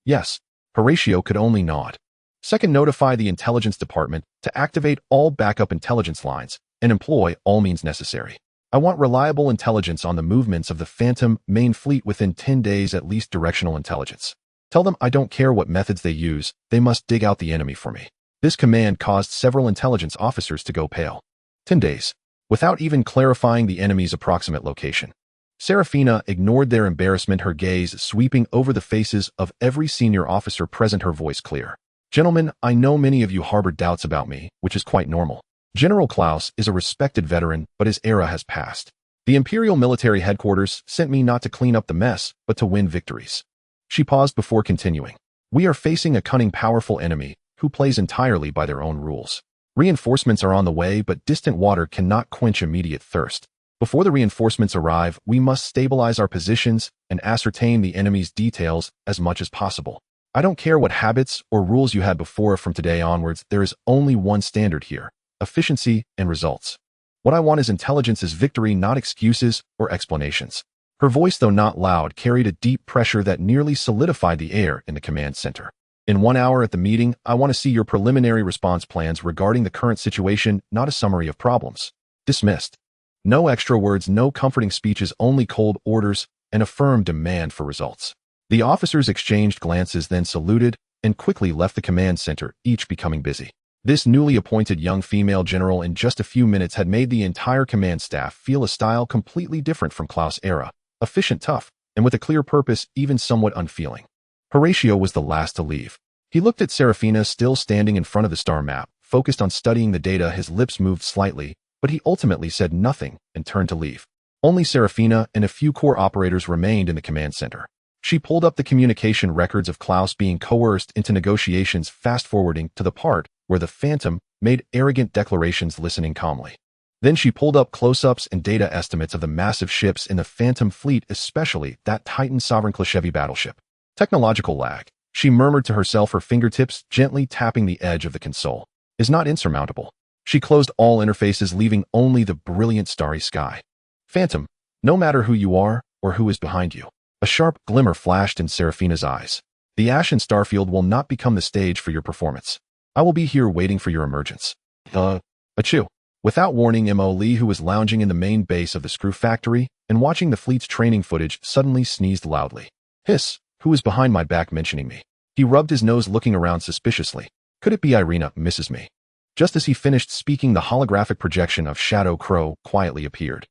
Speaker 1: Yes. Horatio could only nod. Second, notify the intelligence department to activate all backup intelligence lines and employ all means necessary. I want reliable intelligence on the movements of the Phantom main fleet within 10 days, at least directional intelligence. Tell them I don't care what methods they use, they must dig out the enemy for me. This command caused several intelligence officers to go pale. 10 days. Without even clarifying the enemy's approximate location. Serafina ignored their embarrassment, her gaze sweeping over the faces of every senior officer present, her voice clear. Gentlemen, I know many of you harbor doubts about me, which is quite normal. General Klaus is a respected veteran, but his era has passed. The Imperial Military Headquarters sent me not to clean up the mess, but to win victories. She paused before continuing. We are facing a cunning, powerful enemy who plays entirely by their own rules. Reinforcements are on the way, but distant water cannot quench immediate thirst. Before the reinforcements arrive, we must stabilize our positions and ascertain the enemy's details as much as possible. I don't care what habits or rules you had before. From today onwards, there is only one standard here. efficiency, and results. What I want is intelligence as victory, not excuses or explanations. Her voice, though not loud, carried a deep pressure that nearly solidified the air in the command center. In 1 hour at the meeting, I want to see your preliminary response plans regarding the current situation, not a summary of problems. Dismissed. No extra words, no comforting speeches, only cold orders and a firm demand for results. The officers exchanged glances, then saluted and quickly left the command center, each becoming busy. This newly appointed young female general in just a few minutes had made the entire command staff feel a style completely different from Klaus' era, efficient, tough, and with a clear purpose, even somewhat unfeeling. Horatio was the last to leave. He looked at Serafina, still standing in front of the star map, focused on studying the data. His lips moved slightly, but he ultimately said nothing and turned to leave. Only Serafina and a few core operators remained in the command center. She pulled up the communication records of Klaus being coerced into negotiations, fast-forwarding to the part where the Phantom made arrogant declarations, listening calmly. Then she pulled up close-ups and data estimates of the massive ships in the Phantom fleet, especially that Titan Sovereign Kleshevy battleship. Technological lag, she murmured to herself, her fingertips gently tapping the edge of the console, is not insurmountable. She closed all interfaces, leaving only the brilliant starry sky. Phantom, no matter who you are or who is behind you. A sharp glimmer flashed in Serafina's eyes. The Ashen Starfield will not become the stage for your performance. I will be here waiting for your emergence. Achoo. Without warning, M.O. Lee, who was lounging in the main base of the screw factory and watching the fleet's training footage, suddenly sneezed loudly. Hiss, who is behind my back mentioning me? He rubbed his nose, looking around suspiciously. Could it be Irina, Mrs. Me? Just as he finished speaking, the holographic projection of Shadow Crow quietly appeared.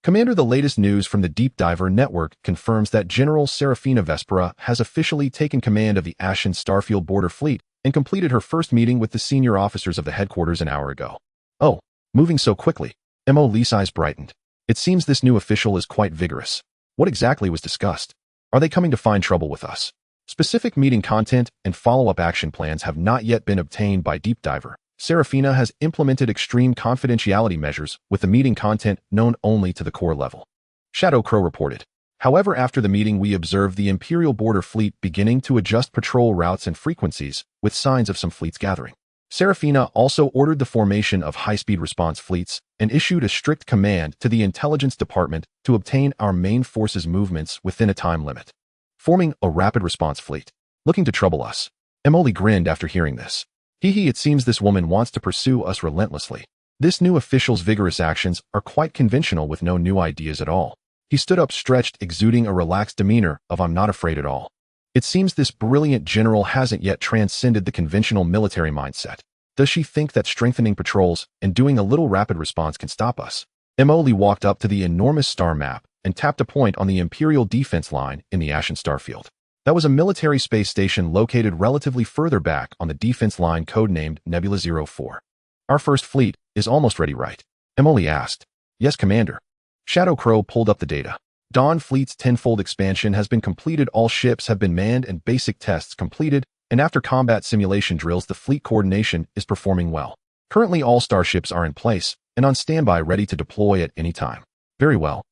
Speaker 1: Commander, the latest news from the Deep Diver Network confirms that General Serafina Vespera has officially taken command of the Ashen Starfield border fleet and completed her first meeting with the senior officers of the headquarters an hour ago. Oh, moving so quickly. M.O. Lee's eyes brightened. It seems this new official is quite vigorous. What exactly was discussed? Are they coming to find trouble with us? Specific meeting content and follow-up action plans have not yet been obtained by Deep Diver. Serafina has implemented extreme confidentiality measures with the meeting content known only to the core level. Shadow Crow reported. However, after the meeting, we observed the Imperial Border Fleet beginning to adjust patrol routes and frequencies, with signs of some fleets gathering. Serafina also ordered the formation of high-speed response fleets and issued a strict command to the Intelligence Department to obtain our main forces' movements within a time limit. Forming a rapid response fleet. Looking to trouble us. Emily grinned after hearing this. Hee, it seems this woman wants to pursue us relentlessly. This new official's vigorous actions are quite conventional, with no new ideas at all. He stood up, stretched, exuding a relaxed demeanor of I'm not afraid at all. It seems this brilliant general hasn't yet transcended the conventional military mindset. Does she think that strengthening patrols and doing a little rapid response can stop us? Emily walked up to the enormous star map and tapped a point on the Imperial defense line in the Ashen Starfield. That was a military space station located relatively further back on the defense line, codenamed Nebula 04. Our first fleet is almost ready, right? Emily asked. Yes, Commander. Shadow Crow pulled up the data. Dawn Fleet's tenfold expansion has been completed, all ships have been manned and basic tests completed, and after combat simulation drills, the fleet coordination is performing well. Currently, all starships are in place and on standby, ready to deploy at any time. Very well.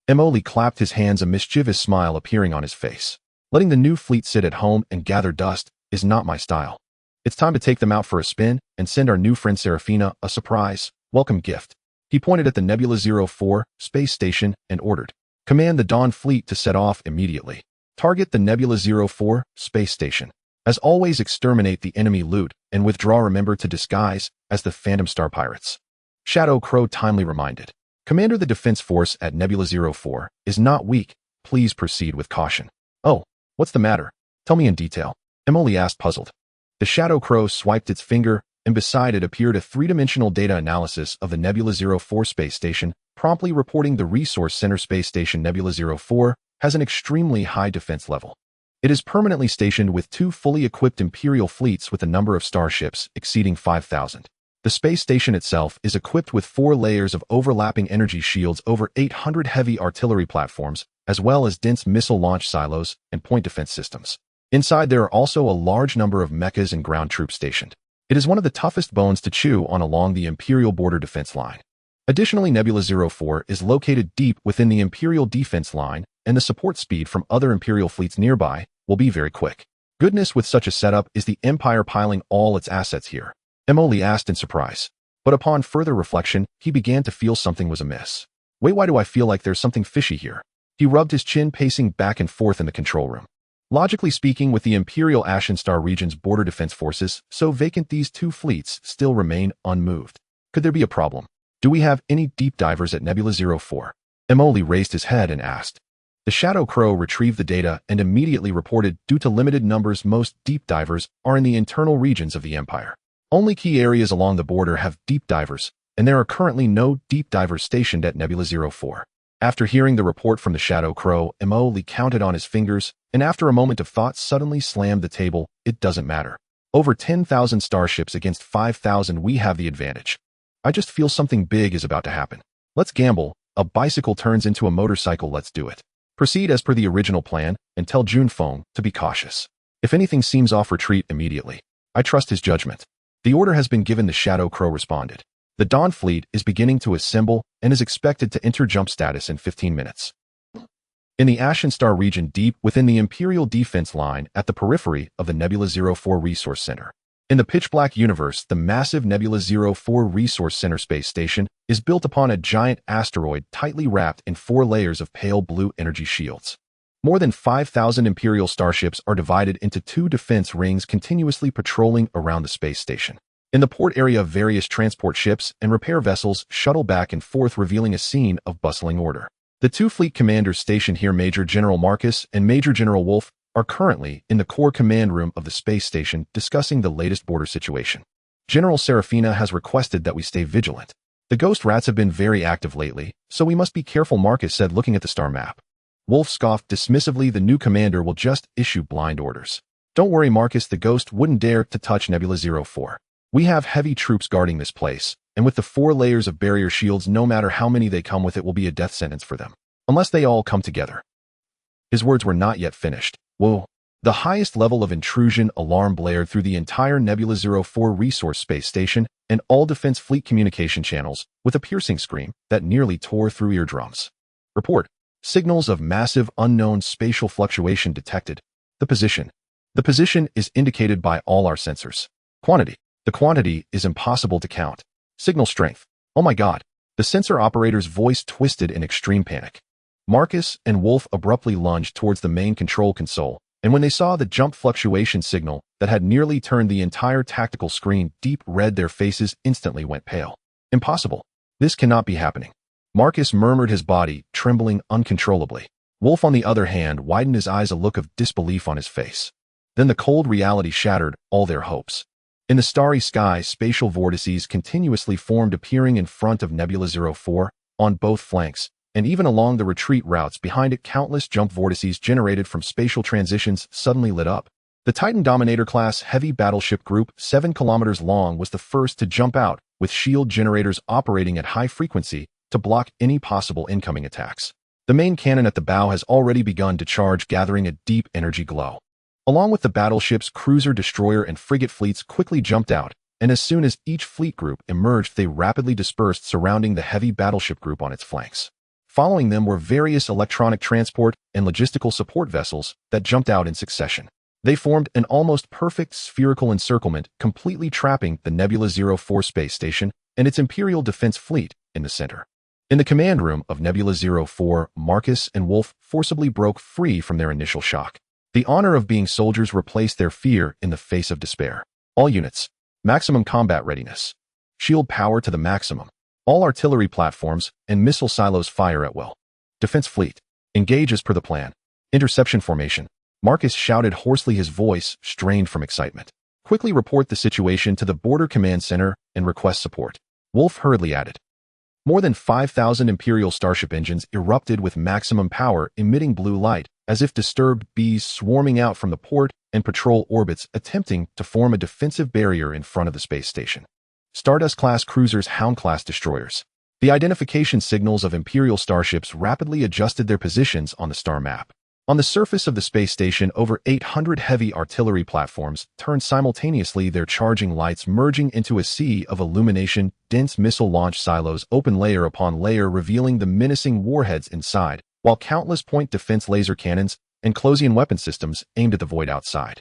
Speaker 1: Emoli clapped his hands, a mischievous smile appearing on his face. Letting the new fleet sit at home and gather dust is not my style. It's time to take them out for a spin and send our new friend Serafina a surprise welcome gift. He pointed at the Nebula 04 space station and ordered, command the Dawn Fleet to set off immediately. Target the Nebula 04 space station. As always, exterminate the enemy loot and withdraw. Remember to disguise as the Phantom Star Pirates. Shadow Crow timely reminded. Commander, the defense force at Nebula 04 is not weak. Please proceed with caution. Oh, what's the matter? Tell me in detail. Emily asked, puzzled. The Shadow Crow swiped its finger, and beside it appeared a three-dimensional data analysis of the Nebula 04 space station, promptly reporting the Resource Center space station Nebula 04 has an extremely high defense level. It is permanently stationed with 2 fully equipped Imperial fleets with a number of starships exceeding 5,000. The space station itself is equipped with 4 layers of overlapping energy shields, over 800 heavy artillery platforms, as well as dense missile launch silos and point defense systems. Inside, there are also a large number of mechas and ground troops stationed. It is one of the toughest bones to chew on along the Imperial border defense line. Additionally, Nebula 04 is located deep within the Imperial defense line, and the support speed from other Imperial fleets nearby will be very quick. Goodness, with such a setup, is the Empire piling all its assets here. Emoli asked in surprise. But upon further reflection, he began to feel something was amiss. Wait, why do I feel like there's something fishy here? He rubbed his chin, pacing back and forth in the control room. Logically speaking, with the Imperial Ashen Star region's border defense forces so vacant, these two fleets still remain unmoved. Could there be a problem? Do we have any deep divers at Nebula 04? Emoli raised his head and asked. The Shadow Crow retrieved the data and immediately reported, due to limited numbers, most deep divers are in the internal regions of the Empire. Only key areas along the border have deep divers, and there are currently no deep divers stationed at Nebula 04. After hearing the report from the Shadow Crow, Emoli counted on his fingers, and after a moment of thought suddenly slammed the table. It doesn't matter. Over 10,000 starships against 5,000, we have the advantage. I just feel something big is about to happen. Let's gamble. A bicycle turns into a motorcycle, let's do it. Proceed as per the original plan, and tell Junfeng to be cautious. If anything seems off, retreat immediately. I trust his judgment. The order has been given, the Shadow Crow responded. The Dawn Fleet is beginning to assemble and is expected to enter jump status in 15 minutes. In the Ashen Star region, deep within the Imperial defense line at the periphery of the Nebula 04 Resource Center. In the pitch-black universe, the massive Nebula 04 Resource Center space station is built upon a giant asteroid tightly wrapped in 4 layers of pale blue energy shields. More than 5,000 Imperial starships are divided into 2 defense rings, continuously patrolling around the space station. In the port area, various transport ships and repair vessels shuttle back and forth, revealing a scene of bustling order. The 2 fleet commanders stationed here, Major General Marcus and Major General Wolf, are currently in the core command room of the space station discussing the latest border situation. General Serafina has requested that we stay vigilant. The ghost rats have been very active lately, so we must be careful, Marcus said, looking at the star map. Wolf scoffed dismissively. The new commander will just issue blind orders. Don't worry, Marcus, the ghost wouldn't dare to touch Nebula 04. We have heavy troops guarding this place, and with the 4 layers of barrier shields, no matter how many they come with, it will be a death sentence for them. Unless they all come together. His words were not yet finished. Whoa. The highest level of intrusion alarm blared through the entire Nebula 04 resource space station and all defense fleet communication channels with a piercing scream that nearly tore through eardrums. Report. Signals of massive unknown spatial fluctuation detected. The position. The position is indicated by all our sensors. Quantity. The quantity is impossible to count. Signal strength. Oh my God. The sensor operator's voice twisted in extreme panic. Marcus and Wolf abruptly lunged towards the main control console, and when they saw the jump fluctuation signal that had nearly turned the entire tactical screen deep red, their faces instantly went pale. Impossible. This cannot be happening. Marcus murmured, his body trembling uncontrollably. Wolf, on the other hand, widened his eyes, a look of disbelief on his face. Then the cold reality shattered all their hopes. In the starry sky, spatial vortices continuously formed, appearing in front of Nebula 04, on both flanks, and even along the retreat routes behind it. Countless jump vortices generated from spatial transitions suddenly lit up. The Titan Dominator-class heavy battleship group, 7 kilometers long, was the first to jump out, with shield generators operating at high frequency to block any possible incoming attacks. The main cannon at the bow has already begun to charge, gathering a deep energy glow. Along with the battleships, cruiser, destroyer, and frigate fleets quickly jumped out, and as soon as each fleet group emerged, they rapidly dispersed, surrounding the heavy battleship group on its flanks. Following them were various electronic transport and logistical support vessels that jumped out in succession. They formed an almost perfect spherical encirclement, completely trapping the Nebula 04 space station and its Imperial defense fleet in the center. In the command room of Nebula 04, Marcus and Wolf forcibly broke free from their initial shock. The honor of being soldiers replaced their fear in the face of despair. All units. Maximum combat readiness. Shield power to the maximum. All artillery platforms and missile silos fire at will. Defense fleet. Engage as per the plan. Interception formation. Marcus shouted hoarsely, his voice strained from excitement. Quickly report the situation to the Border Command Center and request support. Wolf hurriedly added. More than 5,000 Imperial Starship engines erupted with maximum power, emitting blue light, as if disturbed bees swarming out from the port and patrol orbits, attempting to form a defensive barrier in front of the space station. Stardust-class cruisers, Hound-class destroyers. The identification signals of Imperial starships rapidly adjusted their positions on the star map. On the surface of the space station, over 800 heavy artillery platforms turned simultaneously, their charging lights merging into a sea of illumination. Dense missile launch silos open layer upon layer, revealing the menacing warheads inside, while countless point defense laser cannons and Closian weapon systems aimed at the void outside.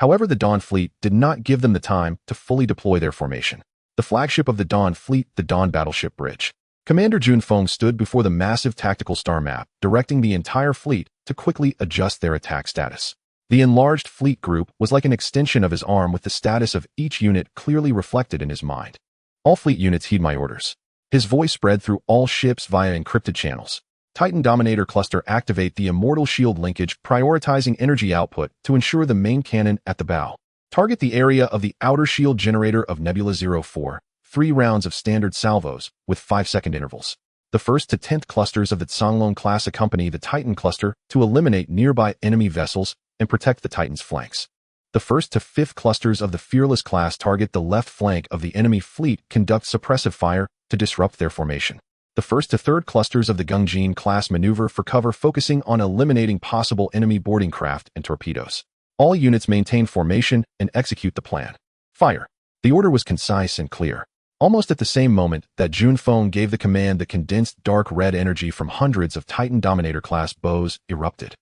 Speaker 1: However, the Dawn Fleet did not give them the time to fully deploy their formation. The flagship of the Dawn Fleet, the Dawn Battleship Bridge. Commander Junfeng stood before the massive tactical star map, directing the entire fleet to quickly adjust their attack status. The enlarged fleet group was like an extension of his arm, with the status of each unit clearly reflected in his mind. All fleet units heed my orders. His voice spread through all ships via encrypted channels. Titan Dominator Cluster, activate the Immortal Shield linkage, prioritizing energy output to ensure the main cannon at the bow. Target the area of the outer shield generator of Nebula 04, 3 rounds of standard salvos, with 5-second intervals. The 1st to 10th clusters of the Zhonglong class accompany the Titan cluster to eliminate nearby enemy vessels and protect the Titan's flanks. The 1st to 5th clusters of the Fearless class target the left flank of the enemy fleet, conduct suppressive fire to disrupt their formation. The 1st to 3rd clusters of the Gungjin class maneuver for cover, focusing on eliminating possible enemy boarding craft and torpedoes. All units maintain formation and execute the plan. Fire. The order was concise and clear. Almost at the same moment that Junfeng gave the command, the condensed dark red energy from hundreds of Titan Dominator class bows erupted.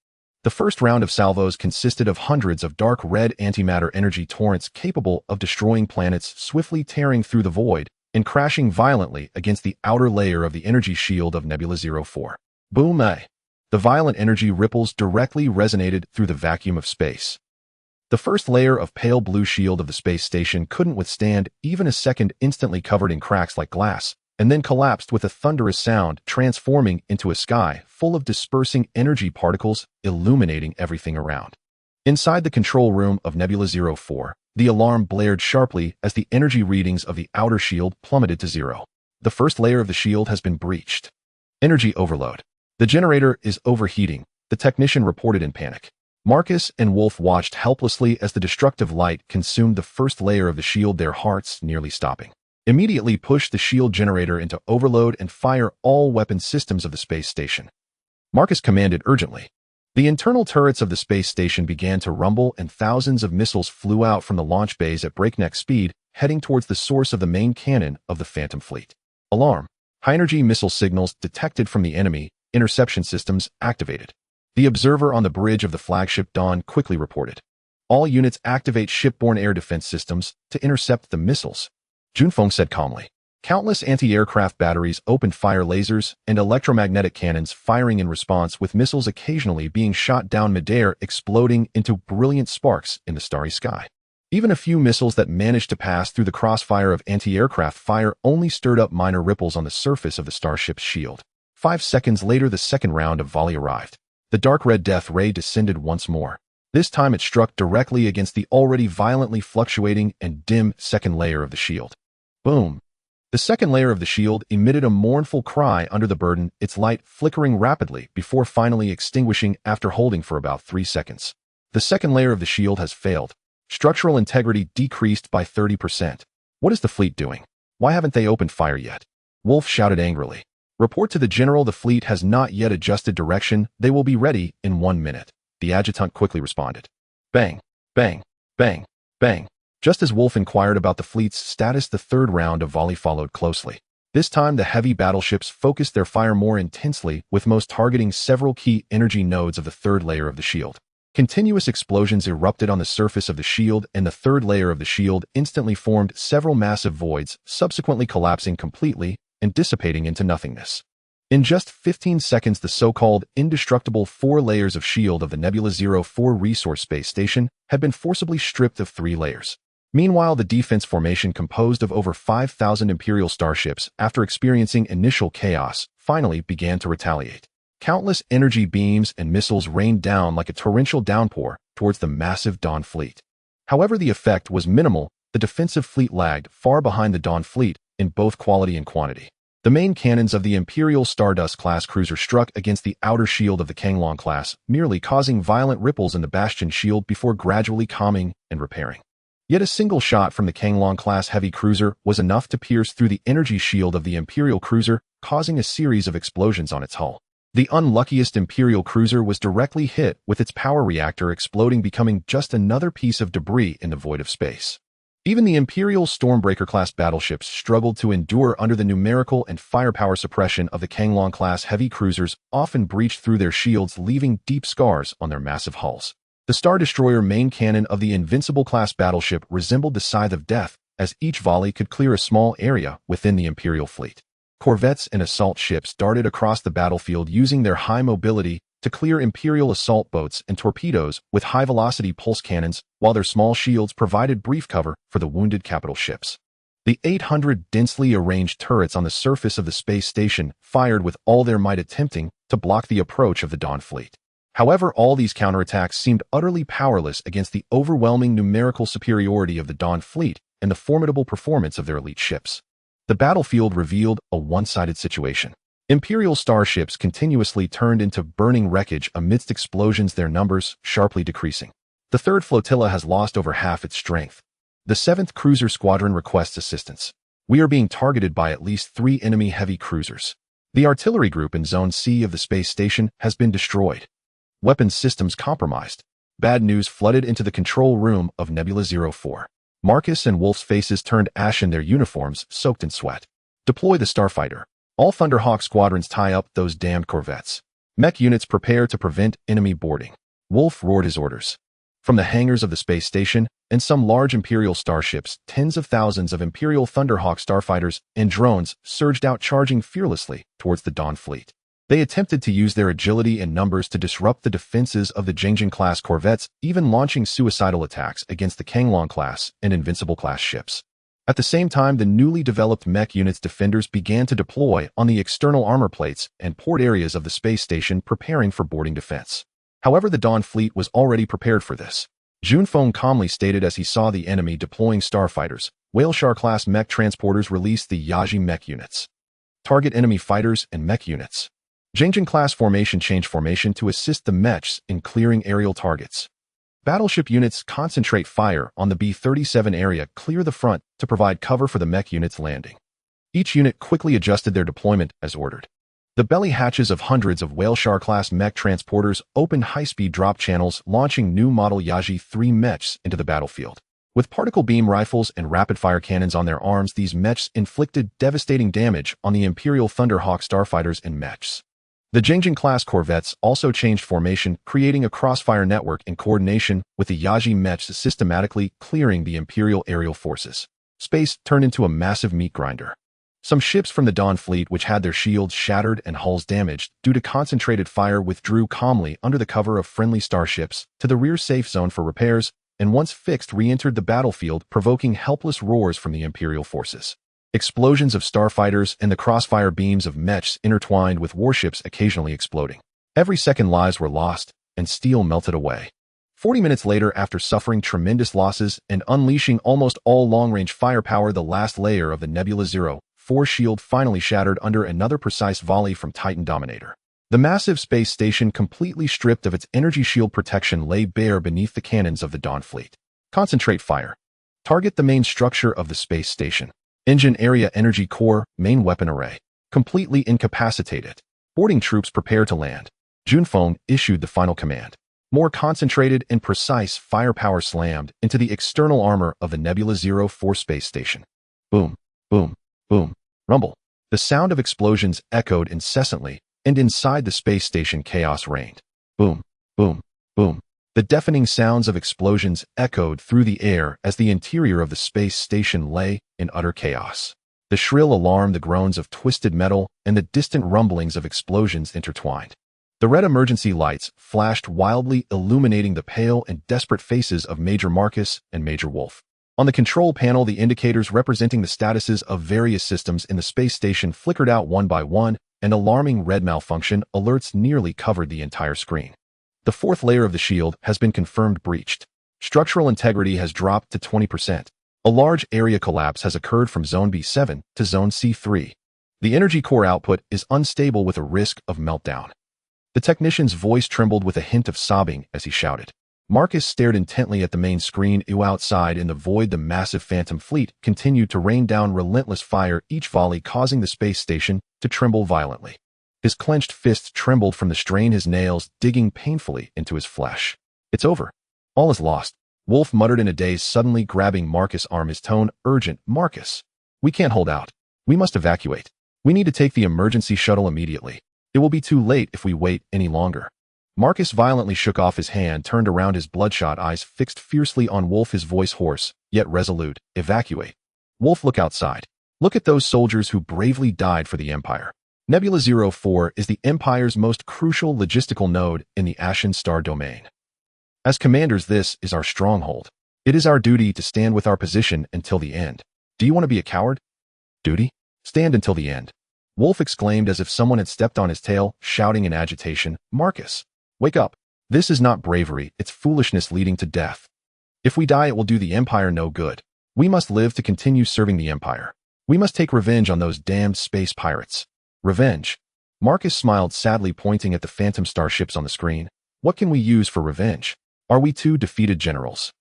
Speaker 1: The first round of salvos consisted of hundreds of dark red antimatter energy torrents capable of destroying planets, swiftly tearing through the void and crashing violently against the outer layer of the energy shield of Nebula 04. Boom! The violent energy ripples directly resonated through the vacuum of space. The first layer of pale blue shield of the space station couldn't withstand even a second, instantly covered in cracks like glass, and then collapsed with a thunderous sound, transforming into a sky full of dispersing energy particles, illuminating everything around. Inside the control room of Nebula 04, the alarm blared sharply as the energy readings of the outer shield plummeted to 0. The first layer of the shield has been breached. Energy overload. The generator is overheating, the technician reported in panic. Marcus and Wolf watched helplessly as the destructive light consumed the first layer of the shield, their hearts nearly stopping. Immediately push the shield generator into overload and fire all weapon systems of the space station. Marcus commanded urgently. The internal turrets of the space station began to rumble, and thousands of missiles flew out from the launch bays at breakneck speed, heading towards the source of the main cannon of the Phantom Fleet. Alarm. High-energy missile signals detected from the enemy. Interception systems activated. The observer on the bridge of the flagship Dawn quickly reported. All units activate shipborne air defense systems to intercept the missiles. Junfeng said calmly. Countless anti-aircraft batteries opened fire, lasers and electromagnetic cannons firing in response, with missiles occasionally being shot down midair, exploding into brilliant sparks in the starry sky. Even a few missiles that managed to pass through the crossfire of anti-aircraft fire only stirred up minor ripples on the surface of the Starship's shield. 5 seconds later, the second round of volley arrived. The dark red death ray descended once more. This time it struck directly against the already violently fluctuating and dim second layer of the shield. Boom! The second layer of the shield emitted a mournful cry under the burden, its light flickering rapidly before finally extinguishing after holding for about 3 seconds. The second layer of the shield has failed. Structural integrity decreased by 30%. What is the fleet doing? Why haven't they opened fire yet? Wolf shouted angrily. Report to the general, the fleet has not yet adjusted direction. They will be ready in 1 minute. The adjutant quickly responded. Bang, bang, bang, bang. Just as Wolf inquired about the fleet's status, the third round of volley followed closely. This time the heavy battleships focused their fire more intensely, with most targeting several key energy nodes of the third layer of the shield. Continuous explosions erupted on the surface of the shield, and the third layer of the shield instantly formed several massive voids, subsequently collapsing completely and dissipating into nothingness. In just 15 seconds, the so-called indestructible 4 layers of shield of the Nebula 04 resource space station had been forcibly stripped of 3 layers. Meanwhile, the defense formation, composed of over 5,000 Imperial starships, after experiencing initial chaos, finally began to retaliate. Countless energy beams and missiles rained down like a torrential downpour towards the massive Dawn fleet. However, the effect was minimal. The defensive fleet lagged far behind the Dawn fleet in both quality and quantity. The main cannons of the Imperial Stardust-class cruiser struck against the outer shield of the Kanglong class, merely causing violent ripples in the Bastion shield before gradually calming and repairing. Yet a single shot from the Kanglong-class heavy cruiser was enough to pierce through the energy shield of the Imperial cruiser, causing a series of explosions on its hull. The unluckiest Imperial cruiser was directly hit, with its power reactor exploding, becoming just another piece of debris in the void of space. Even the Imperial Stormbreaker-class battleships struggled to endure under the numerical and firepower suppression of the Kanglong-class heavy cruisers, often breached through their shields, leaving deep scars on their massive hulls. The Star Destroyer main cannon of the Invincible-class battleship resembled the Scythe of Death, as each volley could clear a small area within the Imperial fleet. Corvettes and assault ships darted across the battlefield using their high mobility to clear Imperial assault boats and torpedoes with high-velocity pulse cannons, while their small shields provided brief cover for the wounded capital ships. The 800 densely arranged turrets on the surface of the space station fired with all their might, attempting to block the approach of the Dawn fleet. However, all these counterattacks seemed utterly powerless against the overwhelming numerical superiority of the Dawn fleet and the formidable performance of their elite ships. The battlefield revealed a one-sided situation. Imperial starships continuously turned into burning wreckage amidst explosions, their numbers sharply decreasing. The 3rd Flotilla has lost over half its strength. The 7th Cruiser Squadron requests assistance. We are being targeted by at least 3 enemy heavy cruisers. The artillery group in Zone C of the space station has been destroyed. Weapons systems compromised. Bad news flooded into the control room of Nebula 04. Marcus and Wolf's faces turned ashen, their uniforms soaked in sweat. Deploy the Starfighter. All Thunderhawk squadrons tie up those damned corvettes. Mech units prepare to prevent enemy boarding. Wolf roared his orders. From the hangars of the space station and some large Imperial starships, tens of thousands of Imperial Thunderhawk starfighters and drones surged out, charging fearlessly towards the Dawn fleet. They attempted to use their agility and numbers to disrupt the defenses of the Zhang'an-class corvettes, even launching suicidal attacks against the Kanglong-class and Invincible-class ships. At the same time, the newly developed mech units' defenders began to deploy on the external armor plates and port areas of the space station, preparing for boarding defense. However, the Dawn fleet was already prepared for this. Junfeng calmly stated as he saw the enemy deploying starfighters. Whaleshar-class mech transporters released the Yaji mech units. Target enemy fighters and mech units. Zhang'an-class formation change formation to assist the mechs in clearing aerial targets. Battleship units concentrate fire on the B-37 area, clear the front to provide cover for the mech units landing. Each unit quickly adjusted their deployment as ordered. The belly hatches of hundreds of Whaleshar-class mech transporters opened high-speed drop channels, launching new model Yaji 3 mechs into the battlefield. With particle beam rifles and rapid-fire cannons on their arms, these mechs inflicted devastating damage on the Imperial Thunderhawk starfighters and mechs. The Zhang'an-class corvettes also changed formation, creating a crossfire network in coordination with the Yaji mechs, systematically clearing the Imperial aerial forces. Space turned into a massive meat grinder. Some ships from the Dawn fleet, which had their shields shattered and hulls damaged due to concentrated fire, withdrew calmly under the cover of friendly starships to the rear safe zone for repairs, and once fixed re-entered the battlefield, provoking helpless roars from the Imperial forces. Explosions of starfighters and the crossfire beams of mechs intertwined with warships occasionally exploding. Every second lives were lost, and steel melted away. 40 minutes later, after suffering tremendous losses and unleashing almost all long-range firepower, the last layer of the Nebula 04 shield finally shattered under another precise volley from Titan Dominator. The massive space station, completely stripped of its energy shield protection, lay bare beneath the cannons of the Dawn fleet. Concentrate fire. Target the main structure of the space station. Engine area, energy core, main weapon array. Completely incapacitated. Boarding troops prepare to land. Junfeng issued the final command. More concentrated and precise firepower slammed into the external armor of the Nebula 04 space station. Boom, boom, boom, rumble. The sound of explosions echoed incessantly, and inside the space station chaos reigned. Boom, boom, boom. The deafening sounds of explosions echoed through the air as the interior of the space station lay in utter chaos. The shrill alarm, the groans of twisted metal, and the distant rumblings of explosions intertwined. The red emergency lights flashed wildly, illuminating the pale and desperate faces of Major Marcus and Major Wolf. On the control panel, the indicators representing the statuses of various systems in the space station flickered out one by one, and alarming red malfunction alerts nearly covered the entire screen. The 4th layer of the shield has been confirmed breached. Structural integrity has dropped to 20%. A large area collapse has occurred from Zone B7 to Zone C3. The energy core output is unstable with a risk of meltdown. The technician's voice trembled with a hint of sobbing as he shouted. Marcus stared intently at the main screen. Outside in the void, the massive Phantom fleet continued to rain down relentless fire, each volley causing the space station to tremble violently. His clenched fists trembled from the strain, his nails digging painfully into his flesh. It's over. All is lost, Wolf muttered in a daze, suddenly grabbing Marcus' arm, his tone urgent. Marcus, we can't hold out. We must evacuate. We need to take the emergency shuttle immediately. It will be too late if we wait any longer. Marcus violently shook off his hand, turned around, his bloodshot eyes fixed fiercely on Wolf, his voice hoarse, yet resolute. Evacuate. Wolf, look outside. Look at those soldiers who bravely died for the Empire. Nebula 04 is the Empire's most crucial logistical node in the Ashen Star domain. As commanders, this is our stronghold. It is our duty to stand with our position until the end. Do you want to be a coward? Duty? Stand until the end. Wolf exclaimed as if someone had stepped on his tail, shouting in agitation, Marcus, wake up. This is not bravery, it's foolishness leading to death. If we die, it will do the Empire no good. We must live to continue serving the Empire. We must take revenge on those damned space pirates. Revenge. Marcus smiled sadly, pointing at the phantom starships on the screen. What can we use for revenge? Are we two defeated generals?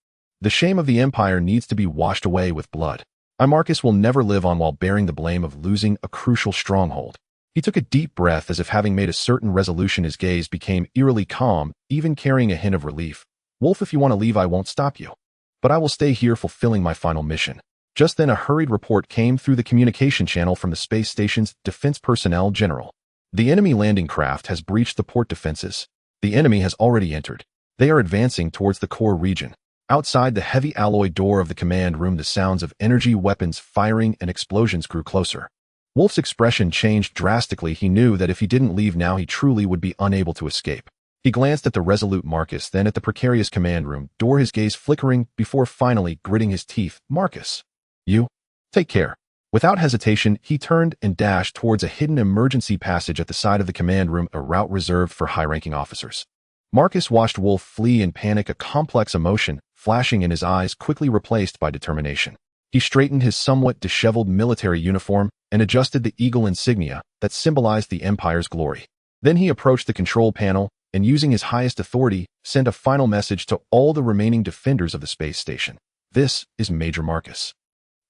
Speaker 1: The shame of the Empire needs to be washed away with blood. Marcus will never live on while bearing the blame of losing a crucial stronghold. He took a deep breath as if having made a certain resolution. His gaze became eerily calm, even carrying a hint of relief. Wolf, if you want to leave, I won't stop you. But I will stay here fulfilling my final mission. Just then a hurried report came through the communication channel from the space station's defense personnel general. The enemy landing craft has breached the port defenses. The enemy has already entered. They are advancing towards the core region. Outside the heavy alloy door of the command room, the sounds of energy weapons firing and explosions grew closer. Wolf's expression changed drastically. He knew that if he didn't leave now, he truly would be unable to escape. He glanced at the resolute Marcus, then at the precarious command room door, his gaze flickering before finally gritting his teeth. Marcus. You? Take care. Without hesitation, he turned and dashed towards a hidden emergency passage at the side of the command room, a route reserved for high-ranking officers. Marcus watched Wolf flee in panic, a complex emotion flashing in his eyes, quickly replaced by determination. He straightened his somewhat disheveled military uniform and adjusted the eagle insignia that symbolized the Empire's glory. Then he approached the control panel and, using his highest authority, sent a final message to all the remaining defenders of the space station. This is Major Marcus.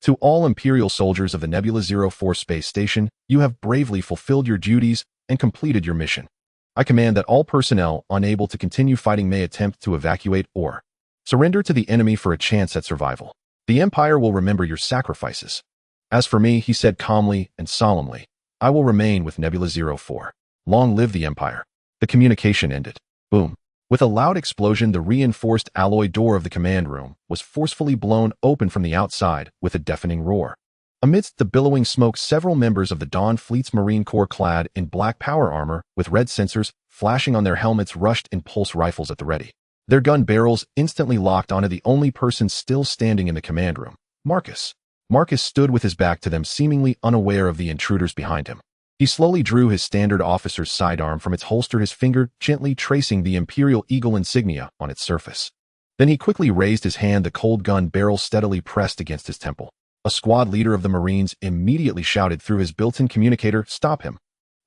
Speaker 1: To all Imperial soldiers of the Nebula 04 space station, you have bravely fulfilled your duties and completed your mission. I command that all personnel unable to continue fighting may attempt to evacuate or surrender to the enemy for a chance at survival. The Empire will remember your sacrifices. As for me, he said calmly and solemnly, I will remain with Nebula 04. Long live the Empire. The communication ended. Boom. With a loud explosion, the reinforced alloy door of the command room was forcefully blown open from the outside with a deafening roar. Amidst the billowing smoke, several members of the Dawn Fleet's Marine Corps, clad in black power armor with red sensors flashing on their helmets, rushed in, pulse rifles at the ready. Their gun barrels instantly locked onto the only person still standing in the command room, Marcus. Marcus stood with his back to them, seemingly unaware of the intruders behind him. He slowly drew his standard officer's sidearm from its holster, his finger gently tracing the Imperial Eagle insignia on its surface. Then he quickly raised his hand, the cold gun barrel steadily pressed against his temple. A squad leader of the Marines immediately shouted through his built-in communicator, "Stop him.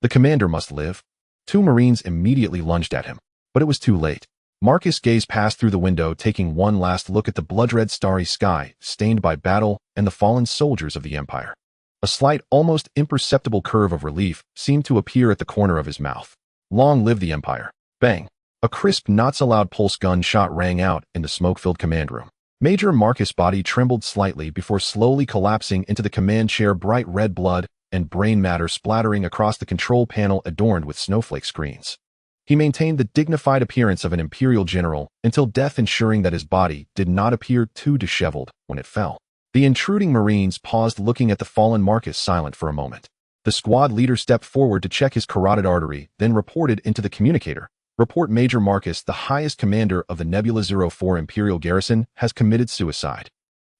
Speaker 1: The commander must live." 2 Marines immediately lunged at him, but it was too late. Marcus gazed past through the window, taking one last look at the blood-red starry sky, stained by battle and the fallen soldiers of the Empire. A slight, almost imperceptible curve of relief seemed to appear at the corner of his mouth. Long live the Empire. Bang. A crisp, not-so-loud pulse gun shot rang out in the smoke-filled command room. Major Marcus' body trembled slightly before slowly collapsing into the command chair, bright red blood and brain matter splattering across the control panel adorned with snowflake screens. He maintained the dignified appearance of an Imperial general until death, ensuring that his body did not appear too disheveled when it fell. The intruding Marines paused, looking at the fallen Marcus, silent for a moment. The squad leader stepped forward to check his carotid artery, then reported into the communicator. Report, Major Marcus, the highest commander of the Nebula 04 Imperial garrison, has committed suicide.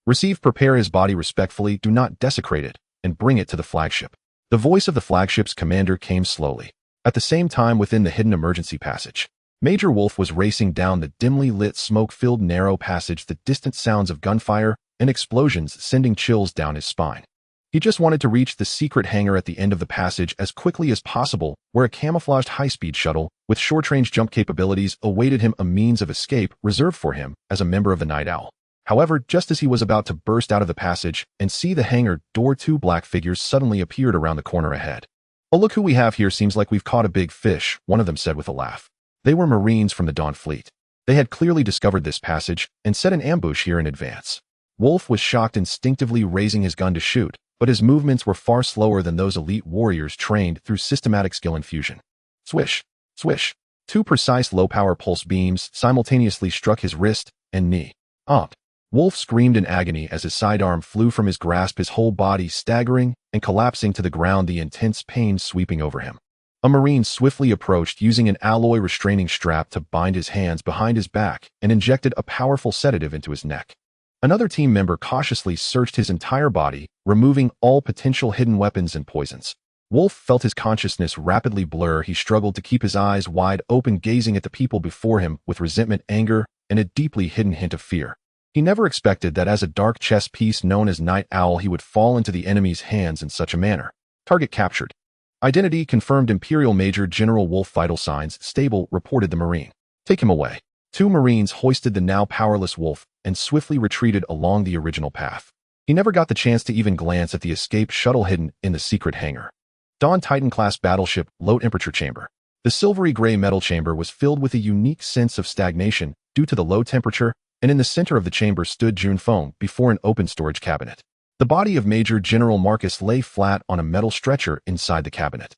Speaker 1: Receive. Prepare his body respectfully, do not desecrate it, and bring it to the flagship. The voice of the flagship's commander came slowly. At the same time, within the hidden emergency passage, Major Wolf was racing down the dimly lit, smoke-filled narrow passage, the distant sounds of gunfire and explosions sending chills down his spine. He just wanted to reach the secret hangar at the end of the passage as quickly as possible, where a camouflaged high-speed shuttle with short-range jump capabilities awaited him, a means of escape reserved for him as a member of the Night Owl. However, just as he was about to burst out of the passage and see the hangar door, 2 black figures suddenly appeared around the corner ahead. "Oh, look who we have here. Seems like we've caught a big fish," one of them said with a laugh. They were Marines from the Dawn Fleet. They had clearly discovered this passage and set an ambush here in advance. Wolf was shocked, instinctively raising his gun to shoot, but his movements were far slower than those elite warriors trained through systematic skill infusion. Swish, swish. Two precise low-power pulse beams simultaneously struck his wrist and knee. Up. Wolf screamed in agony as his sidearm flew from his grasp, his whole body staggering and collapsing to the ground, the intense pain sweeping over him. A Marine swiftly approached, using an alloy restraining strap to bind his hands behind his back, and injected a powerful sedative into his neck. Another team member cautiously searched his entire body, removing all potential hidden weapons and poisons. Wolf felt his consciousness rapidly blur. He struggled to keep his eyes wide open, gazing at the people before him with resentment, anger, and a deeply hidden hint of fear. He never expected that as a dark chess piece known as Night Owl, he would fall into the enemy's hands in such a manner. Target captured. Identity confirmed. Imperial Major General Wolf. Vital signs stable, reported the Marine. Take him away. Two Marines hoisted the now powerless Wolf and swiftly retreated along the original path. He never got the chance to even glance at the escape shuttle hidden in the secret hangar. Dawn Titan-class battleship, low-temperature chamber. The silvery gray metal chamber was filled with a unique sense of stagnation due to the low temperature, and in the center of the chamber stood Jun Feng before an open storage cabinet. The body of Major General Marcus lay flat on a metal stretcher inside the cabinet.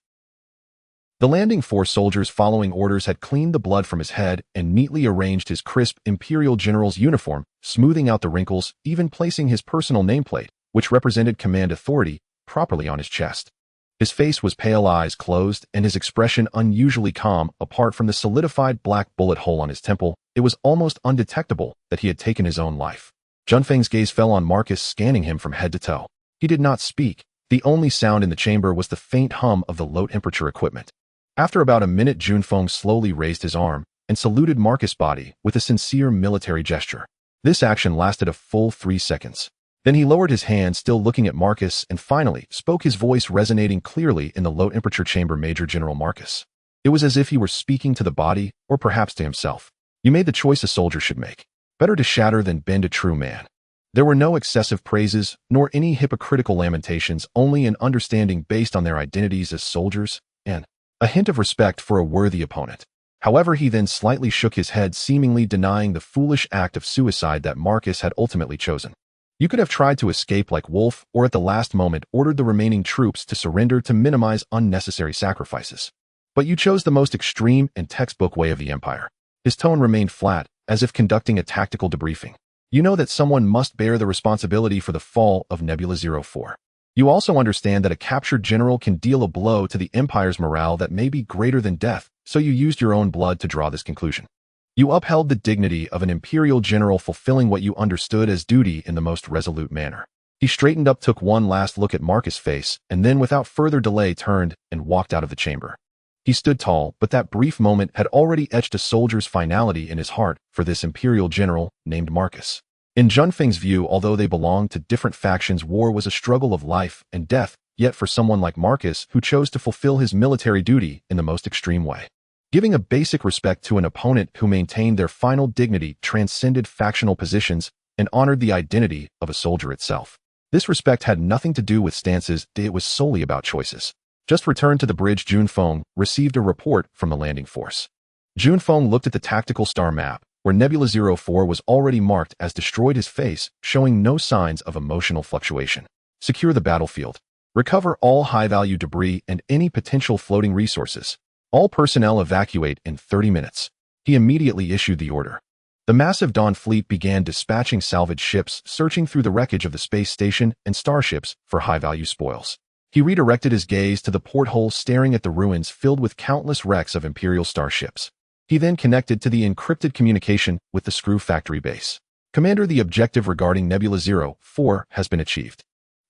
Speaker 1: The landing force soldiers following orders had cleaned the blood from his head and neatly arranged his crisp Imperial General's uniform, smoothing out the wrinkles, even placing his personal nameplate, which represented command authority, properly on his chest. His face was pale, eyes closed, and his expression unusually calm. Apart from the solidified black bullet hole on his temple, it was almost undetectable that he had taken his own life. Junfeng's gaze fell on Marcus, scanning him from head to toe. He did not speak. The only sound in the chamber was the faint hum of the low-temperature equipment. After about a minute, Junfeng slowly raised his arm and saluted Marcus' body with a sincere military gesture. This action lasted a full 3 seconds. Then he lowered his hand, still looking at Marcus, and finally spoke, his voice resonating clearly in the low-temperature chamber. Major General Marcus. It was as if he were speaking to the body, or perhaps to himself. You made the choice a soldier should make. Better to shatter than bend, a true man. There were no excessive praises, nor any hypocritical lamentations, only an understanding based on their identities as soldiers, and a hint of respect for a worthy opponent. However, he then slightly shook his head, seemingly denying the foolish act of suicide that Marcus had ultimately chosen. You could have tried to escape like Wolf, or at the last moment ordered the remaining troops to surrender to minimize unnecessary sacrifices. But you chose the most extreme and textbook way of the Empire. His tone remained flat, as if conducting a tactical debriefing. You know that someone must bear the responsibility for the fall of Nebula 04. You also understand that a captured general can deal a blow to the Empire's morale that may be greater than death, so you used your own blood to draw this conclusion. You upheld the dignity of an Imperial general, fulfilling what you understood as duty in the most resolute manner. He straightened up, took one last look at Marcus' face, and then without further delay turned and walked out of the chamber. He stood tall, but that brief moment had already etched a soldier's finality in his heart for this Imperial general named Marcus. In Junfeng's view, although they belonged to different factions, war was a struggle of life and death, yet for someone like Marcus, who chose to fulfill his military duty in the most extreme way, giving a basic respect to an opponent who maintained their final dignity, transcended factional positions, and honored the identity of a soldier itself. This respect had nothing to do with stances, it was solely about choices. Just returned to the bridge, Jun Feng received a report from the landing force. Jun Feng looked at the tactical star map, where Nebula 04 was already marked as destroyed, his face showing no signs of emotional fluctuation. Secure the battlefield. Recover all high-value debris and any potential floating resources. All personnel evacuate in 30 minutes. He immediately issued the order. The massive Dawn fleet began dispatching salvage ships, searching through the wreckage of the space station and starships for high-value spoils. He redirected his gaze to the porthole, staring at the ruins filled with countless wrecks of Imperial starships. He then connected to the encrypted communication with the Screw Factory base. Commander, the objective regarding Nebula 04 has been achieved.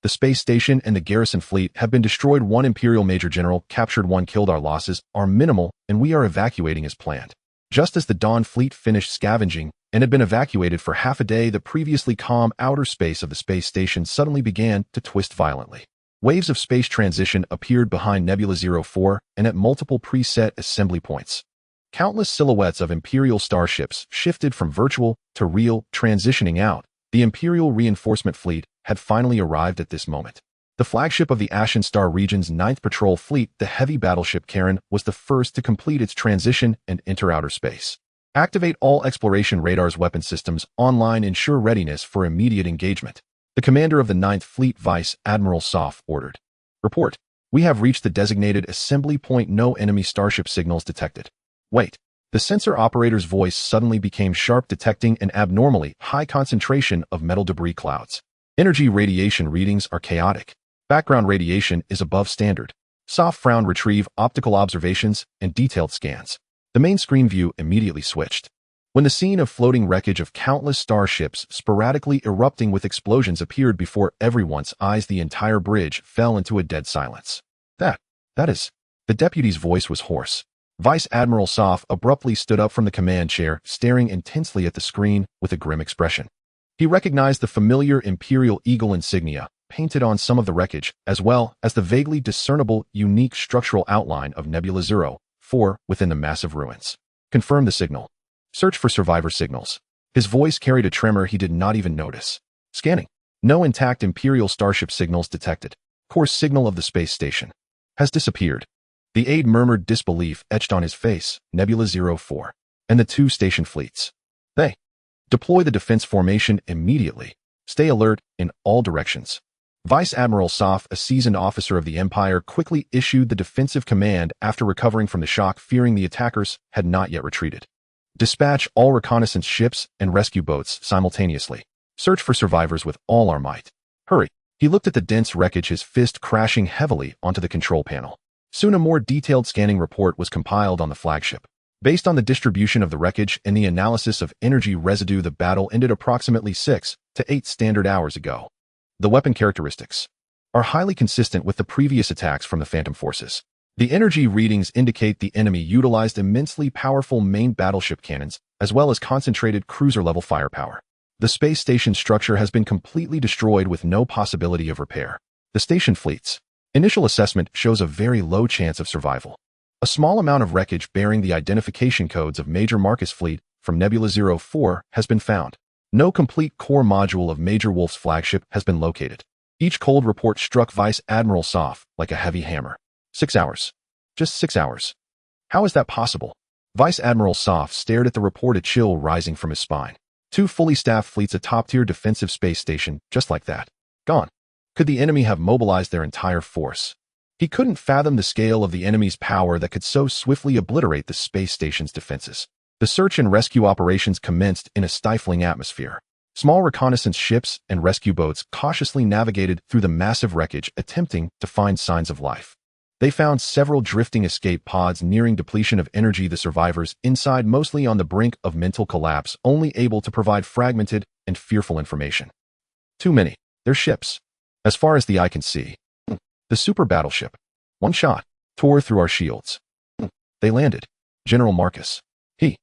Speaker 1: The space station and the garrison fleet have been destroyed. One Imperial Major General captured, one killed. Our losses are minimal, and we are evacuating as planned. Just as the Dawn fleet finished scavenging and had been evacuated for half a day, the previously calm outer space of the space station suddenly began to twist violently. Waves of space transition appeared behind Nebula 04 and at multiple preset assembly points. Countless silhouettes of Imperial starships shifted from virtual to real, transitioning out. The Imperial reinforcement fleet had finally arrived at this moment. The flagship of the Ashen Star region's 9th Patrol Fleet, the heavy battleship Karen, was the first to complete its transition and enter outer space. Activate all exploration radars, weapon systems online, ensure readiness for immediate engagement. The commander of the 9th Fleet, Vice Admiral Sof, ordered. Report. We have reached the designated assembly point. No enemy starship signals detected. Wait. The sensor operator's voice suddenly became sharp, detecting an abnormally high concentration of metal debris clouds. Energy radiation readings are chaotic. Background radiation is above standard. Soft frown retrieve optical observations and detailed scans. The main screen view immediately switched. When the scene of floating wreckage of countless starships sporadically erupting with explosions appeared before everyone's eyes, the entire bridge fell into a dead silence. That is. The deputy's voice was hoarse. Vice Admiral Soph abruptly stood up from the command chair, staring intensely at the screen with a grim expression. He recognized the familiar Imperial Eagle insignia painted on some of the wreckage, as well as the vaguely discernible, unique structural outline of Nebula 04 within the massive ruins. Confirm the signal. Search for survivor signals. His voice carried a tremor he did not even notice. Scanning. No intact Imperial Starship signals detected. Course signal of the space station has disappeared. The aide murmured disbelief etched on his face. Nebula 04 and the two station fleets. They deploy the defense formation immediately. Stay alert in all directions. Vice Admiral Soph, a seasoned officer of the Empire, quickly issued the defensive command after recovering from the shock, fearing the attackers had not yet retreated. Dispatch all reconnaissance ships and rescue boats simultaneously. Search for survivors with all our might. Hurry. He looked at the dense wreckage, his fist crashing heavily onto the control panel. Soon a more detailed scanning report was compiled on the flagship. Based on the distribution of the wreckage and the analysis of energy residue, the battle ended approximately 6 to 8 standard hours ago. The weapon characteristics are highly consistent with the previous attacks from the Phantom forces. The energy readings indicate the enemy utilized immensely powerful main battleship cannons, as well as concentrated cruiser-level firepower. The space station structure has been completely destroyed with no possibility of repair. The station fleets. Initial assessment shows a very low chance of survival. A small amount of wreckage bearing the identification codes of Major Marcus fleet from Nebula 04 has been found. No complete core module of Major Wolf's flagship has been located. Each cold report struck Vice Admiral Soph like a heavy hammer. 6 hours. Just 6 hours. How is that possible? Vice Admiral Soph stared at the report, a chill rising from his spine. 2 fully staffed fleets, a top-tier defensive space station, just like that. Gone. Could the enemy have mobilized their entire force? He couldn't fathom the scale of the enemy's power that could so swiftly obliterate the space station's defenses. The search and rescue operations commenced in a stifling atmosphere. Small reconnaissance ships and rescue boats cautiously navigated through the massive wreckage, attempting to find signs of life. They found several drifting escape pods nearing depletion of energy, the survivors inside mostly on the brink of mental collapse, only able to provide fragmented and fearful information. Too many. They're ships. As far as the eye can see. The super battleship. One shot. Tore through our shields. They landed. General Marcus. He.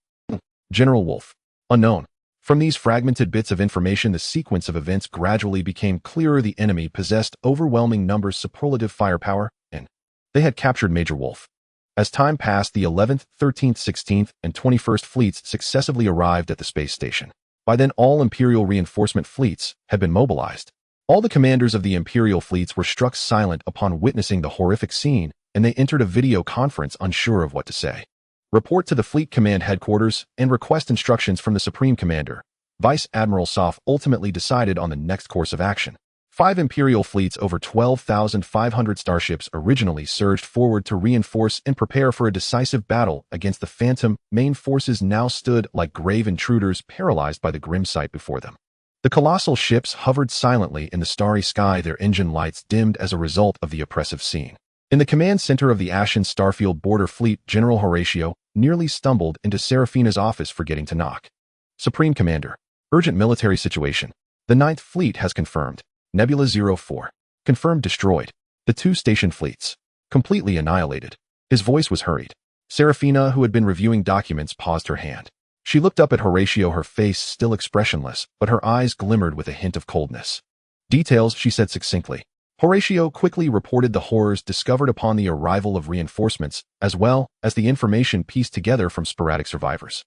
Speaker 1: General Wolf. Unknown. From these fragmented bits of information, the sequence of events gradually became clearer. The enemy possessed overwhelming numbers, superlative firepower, and they had captured Major Wolf. As time passed, the 11th, 13th, 16th, and 21st fleets successively arrived at the space station. By then, all Imperial reinforcement fleets had been mobilized. All the commanders of the Imperial fleets were struck silent upon witnessing the horrific scene, and they entered a video conference unsure of what to say. Report to the Fleet Command Headquarters and request instructions from the Supreme Commander. Vice Admiral Soph ultimately decided on the next course of action. 5 Imperial fleets, over 12,500 starships, originally surged forward to reinforce and prepare for a decisive battle against the Phantom. Main forces now stood like grave intruders, paralyzed by the grim sight before them. The colossal ships hovered silently in the starry sky, their engine lights dimmed as a result of the oppressive scene. In the command center of the Ashen Starfield Border Fleet, General Horatio nearly stumbled into Seraphina's office, forgetting to knock. Supreme Commander. Urgent military situation. The 9th Fleet has confirmed. Nebula 04. Confirmed destroyed. The 2 station fleets. Completely annihilated. His voice was hurried. Seraphina, who had been reviewing documents, paused her hand. She looked up at Horatio, her face still expressionless, but her eyes glimmered with a hint of coldness. Details, she said succinctly. Horatio quickly reported the horrors discovered upon the arrival of reinforcements, as well as the information pieced together from sporadic survivors.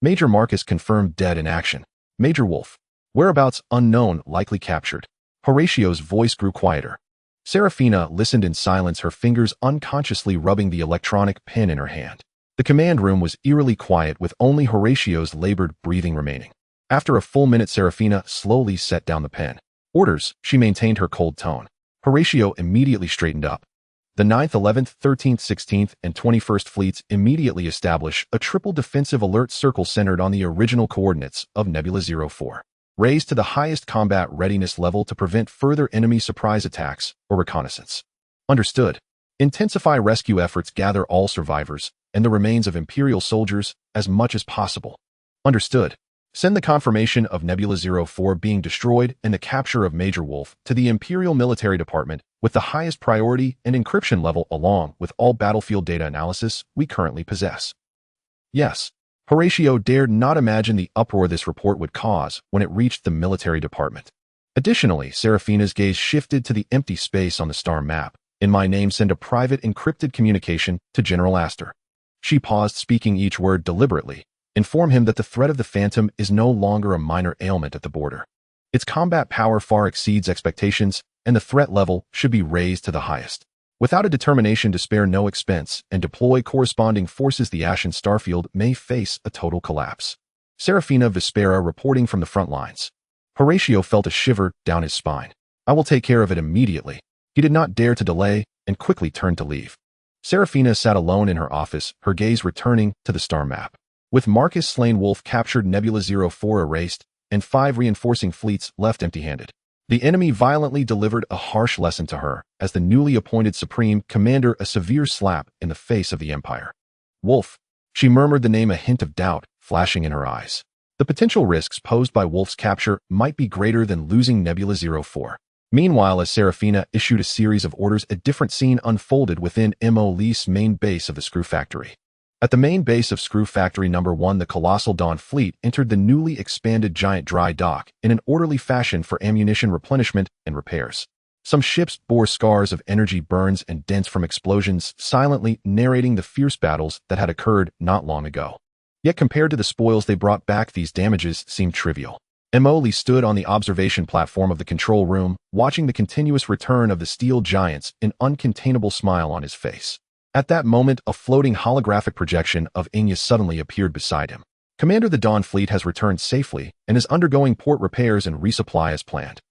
Speaker 1: Major Marcus confirmed dead in action. Major Wolf. Whereabouts unknown, likely captured. Horatio's voice grew quieter. Seraphina listened in silence, her fingers unconsciously rubbing the electronic pen in her hand. The command room was eerily quiet, with only Horatio's labored breathing remaining. After a full minute, Seraphina slowly set down the pen. Orders, she maintained her cold tone. Horatio immediately straightened up. The 9th, 11th, 13th, 16th, and 21st Fleets immediately establish a triple defensive alert circle centered on the original coordinates of Nebula 04, raised to the highest combat readiness level to prevent further enemy surprise attacks or reconnaissance. Understood. Intensify rescue efforts, gather all survivors and the remains of Imperial soldiers as much as possible. Understood. Send the confirmation of Nebula 04 being destroyed and the capture of Major Wolf to the Imperial Military Department with the highest priority and encryption level along with all battlefield data analysis we currently possess. Yes. Horatio dared not imagine the uproar this report would cause when it reached the military department. Additionally, Seraphina's gaze shifted to the empty space on the star map. In my name, send a private encrypted communication to General Astor. She paused, speaking each word deliberately. Inform him that the threat of the Phantom is no longer a minor ailment at the border. Its combat power far exceeds expectations, and the threat level should be raised to the highest. Without a determination to spare no expense and deploy corresponding forces, the Ashen Starfield may face a total collapse. Seraphina Vespera reporting from the front lines. Horatio felt a shiver down his spine. I will take care of it immediately. He did not dare to delay and quickly turned to leave. Seraphina sat alone in her office, her gaze returning to the star map. With Marcus slain, Wolf captured, Nebula 04 erased, and 5 reinforcing fleets left empty-handed. The enemy violently delivered a harsh lesson to her as the newly appointed Supreme Commander, a severe slap in the face of the Empire. Wolf. She murmured the name, a hint of doubt flashing in her eyes. The potential risks posed by Wolf's capture might be greater than losing Nebula 04. Meanwhile, as Seraphina issued a series of orders, a different scene unfolded within Lee's main base of the Screw Factory. At the main base of Screw Factory No. 1, the colossal Dawn Fleet entered the newly expanded giant dry dock in an orderly fashion for ammunition replenishment and repairs. Some ships bore scars of energy burns and dents from explosions, silently narrating the fierce battles that had occurred not long ago. Yet compared to the spoils they brought back, these damages seemed trivial. Lee stood on the observation platform of the control room, watching the continuous return of the steel giants, an uncontainable smile on his face. At that moment, a floating holographic projection of Xihe suddenly appeared beside him. Commander, the Dawn Fleet has returned safely and is undergoing port repairs and resupply as planned.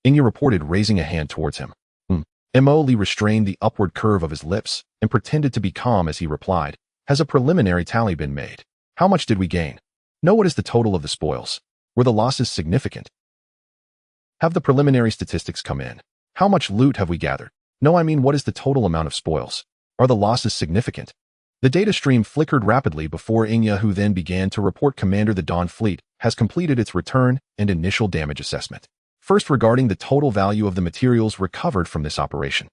Speaker 1: Xihe reported, raising a hand towards him. Lee restrained the upward curve of his lips and pretended to be calm as he replied, has a preliminary tally been made? How much did we gain? Know what is the total of the spoils? Were the losses significant? Have the preliminary statistics come in? How much loot have we gathered? No, I mean, what is the total amount of spoils? Are the losses significant? The data stream flickered rapidly before Xihe, who then began to report, Commander, the Dawn Fleet has completed its return and initial damage assessment. First, regarding the total value of the materials recovered from this operation.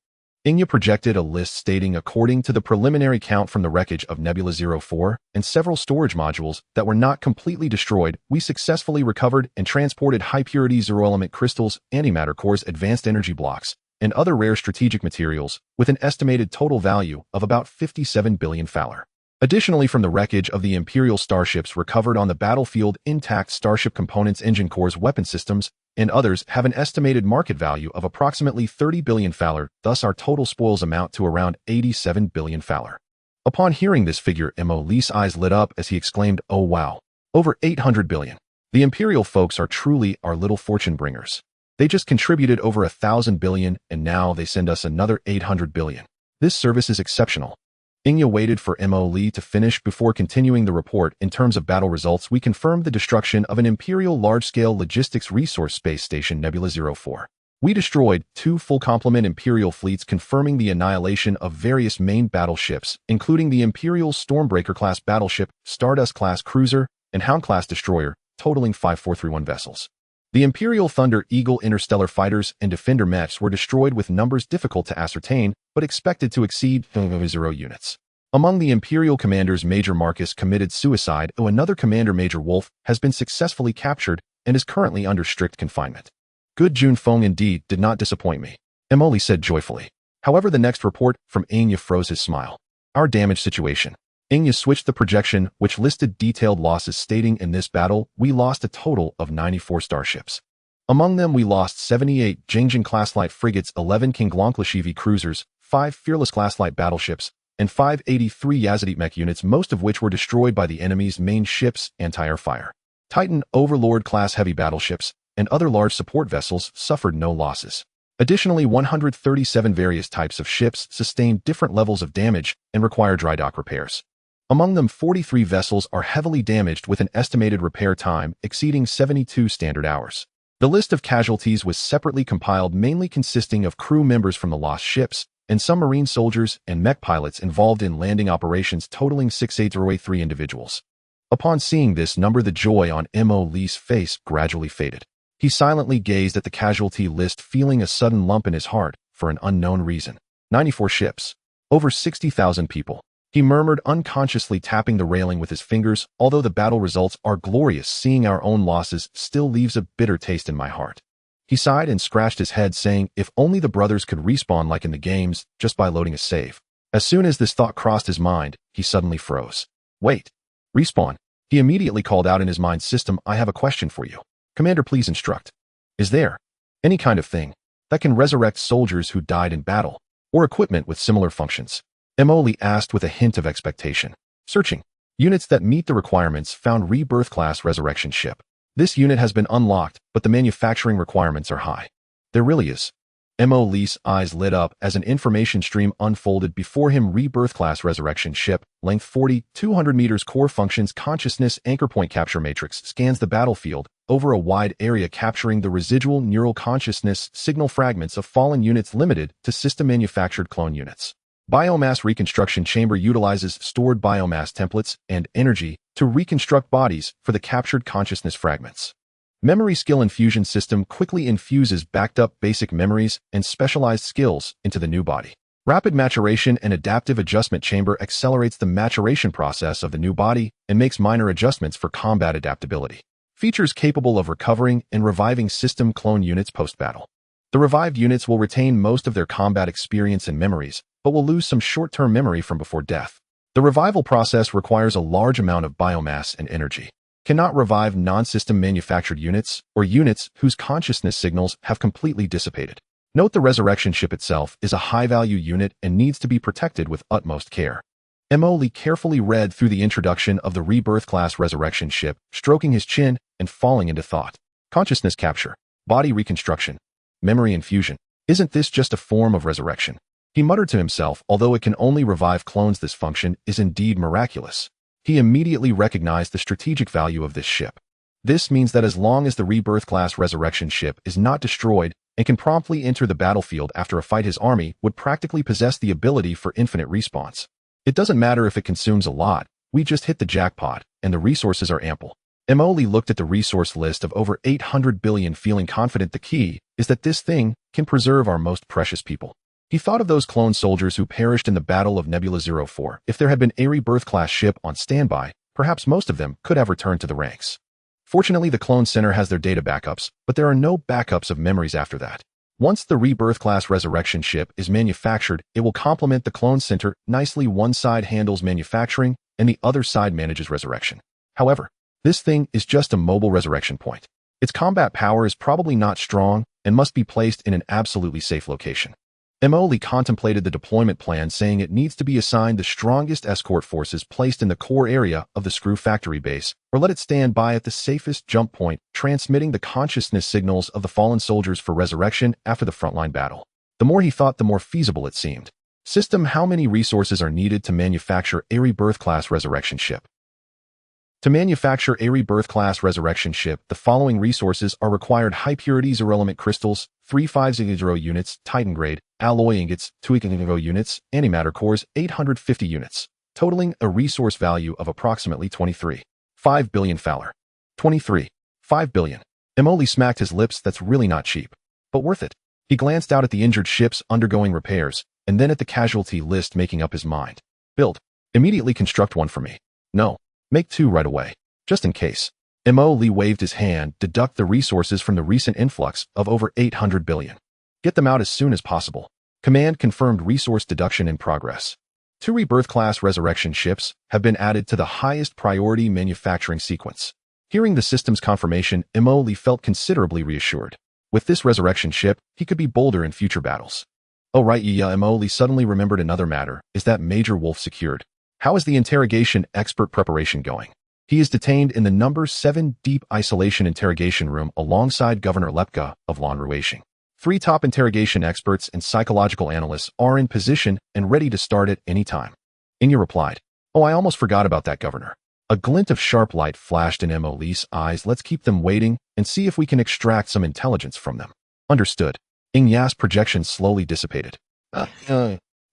Speaker 1: Xihe projected a list stating, according to the preliminary count from the wreckage of Nebula 04 and several storage modules that were not completely destroyed, we successfully recovered and transported high-purity zero-element crystals, antimatter cores, advanced energy blocks, and other rare strategic materials, with an estimated total value of about 57 billion Faller. Additionally, from the wreckage of the Imperial starships recovered on the battlefield, intact Starship components, engine cores, weapon systems, and others have an estimated market value of approximately 30 billion Faller, thus our total spoils amount to around 87 billion Faller. Upon hearing this figure, Lee's eyes lit up as he exclaimed, oh wow, over 800 billion. The Imperial folks are truly our little fortune bringers. They just contributed over 1,000 billion, and now they send us another 800 billion. This service is exceptional. Xihe waited for Lee to finish before continuing the report. In terms of battle results, we confirmed the destruction of an Imperial large-scale logistics resource space station, Nebula 04. We destroyed 2 full complement Imperial fleets, confirming the annihilation of various main battleships, including the Imperial Stormbreaker-class battleship, Stardust-class cruiser, and Hound-class destroyer, totaling 5431 vessels. The Imperial Thunder Eagle interstellar fighters and Defender mechs were destroyed with numbers difficult to ascertain, but expected to exceed 0 units. Among the Imperial commanders, Major Marcus committed suicide, another commander, Major Wolf, has been successfully captured and is currently under strict confinement. Good Jun Feng indeed did not disappoint me, Lee said joyfully. However, the next report from Xihe froze his smile. Our damage situation. Xihe switched the projection, which listed detailed losses, stating, in this battle, we lost a total of 94 starships. Among them, we lost 78 Jingjin-class light frigates, 11 King Glonklashivy cruisers, 5 Fearless-class light battleships, and 583 Yazidite mech units, most of which were destroyed by the enemy's main ships' anti-air fire. Titan Overlord-class heavy battleships and other large support vessels suffered no losses. Additionally, 137 various types of ships sustain different levels of damage and require dry dock repairs. Among them, 43 vessels are heavily damaged with an estimated repair time exceeding 72 standard hours. The list of casualties was separately compiled, mainly consisting of crew members from the lost ships and some marine soldiers and mech pilots involved in landing operations, totaling 683 individuals. Upon seeing this number, the joy on Mo Lee's face gradually faded. He silently gazed at the casualty list, feeling a sudden lump in his heart for an unknown reason. 94 ships. Over 60,000 people. He murmured, unconsciously tapping the railing with his fingers. Although the battle results are glorious, seeing our own losses still leaves a bitter taste in my heart. He sighed and scratched his head, saying, if only the brothers could respawn like in the games, just by loading a save. As soon as this thought crossed his mind, he suddenly froze. Wait. Respawn. He immediately called out in his mind system, I have a question for you. Commander, please instruct. Is there any kind of thing that can resurrect soldiers who died in battle, or equipment with similar functions? Emoli asked with a hint of expectation. Searching. Units that meet the requirements found Rebirth class resurrection ship. This unit has been unlocked, but the manufacturing requirements are high. There really is. Emily's eyes lit up as an information stream unfolded before him. Rebirth class resurrection ship, length 40, 200 meters, core functions, consciousness, anchor point capture matrix, scans the battlefield over a wide area, capturing the residual neural consciousness signal fragments of fallen units, limited to system manufactured clone units. Biomass reconstruction chamber utilizes stored biomass templates and energy to reconstruct bodies for the captured consciousness fragments. Memory skill infusion system quickly infuses backed up basic memories and specialized skills into the new body. Rapid maturation and adaptive adjustment chamber accelerates the maturation process of the new body and makes minor adjustments for combat adaptability. Features capable of recovering and reviving system clone units post-battle. The revived units will retain most of their combat experience and memories, but will lose some short-term memory from before death. The revival process requires a large amount of biomass and energy. Cannot revive non-system manufactured units or units whose consciousness signals have completely dissipated. Note the resurrection ship itself is a high-value unit and needs to be protected with utmost care. Emoli carefully read through the introduction of the Rebirth class resurrection ship, stroking his chin and falling into thought. Consciousness capture, body reconstruction, memory infusion. Isn't this just a form of resurrection? He muttered to himself. Although it can only revive clones, this function is indeed miraculous. He immediately recognized the strategic value of this ship. This means that as long as the Rebirth class resurrection ship is not destroyed and can promptly enter the battlefield after a fight, his army would practically possess the ability for infinite respawns. It doesn't matter if it consumes a lot, we just hit the jackpot, and the resources are ample. Emoli looked at the resource list of over 800 billion, feeling confident the key is that this thing can preserve our most precious people. He thought of those clone soldiers who perished in the Battle of Nebula 04. If there had been a Rebirth class ship on standby, perhaps most of them could have returned to the ranks. Fortunately, the Clone Center has their data backups, but there are no backups of memories after that. Once the Rebirth class resurrection ship is manufactured, it will complement the Clone Center nicely. One side handles manufacturing, and the other side manages resurrection. However, this thing is just a mobile resurrection point. Its combat power is probably not strong and must be placed in an absolutely safe location. Emoli contemplated the deployment plan, saying it needs to be assigned the strongest escort forces placed in the core area of the Screw Factory base, or let it stand by at the safest jump point, transmitting the consciousness signals of the fallen soldiers for resurrection after the frontline battle. The more he thought, the more feasible it seemed. System: how many resources are needed to manufacture a Rebirth class resurrection ship? To manufacture a Rebirth class resurrection ship, the following resources are required: high purity element crystals, 3500 units, Titan grade, alloy ingots, 200 units, antimatter cores, 850 units, totaling a resource value of approximately 23.5 billion Fowler. 23.5 billion. Emoli smacked his lips. That's really not cheap, but worth it. He glanced out at the injured ships undergoing repairs, and then at the casualty list, making up his mind. Build. Immediately construct one for me. No. Make two right away, just in case. Emoli waved his hand. Deduct the resources from the recent influx of over 800 billion. Get them out as soon as possible. Command confirmed. Resource deduction in progress. 2 Rebirth class resurrection ships have been added to the highest priority manufacturing sequence. Hearing the system's confirmation, Emoli felt considerably reassured. With this resurrection ship, he could be bolder in future battles. Oh right, yeah, Emoli suddenly remembered another matter. Is that Major Wolf secured? How is the interrogation expert preparation going? He is detained in the number 7 deep isolation interrogation room alongside Governor Lepka of Lanruishing. 3 top interrogation experts and psychological analysts are in position and ready to start at any time. Inya replied, "Oh, I almost forgot about that, Governor." A glint of sharp light flashed in Mo's eyes. "Let's keep them waiting and see if we can extract some intelligence from them." Understood. Inya's projection slowly dissipated.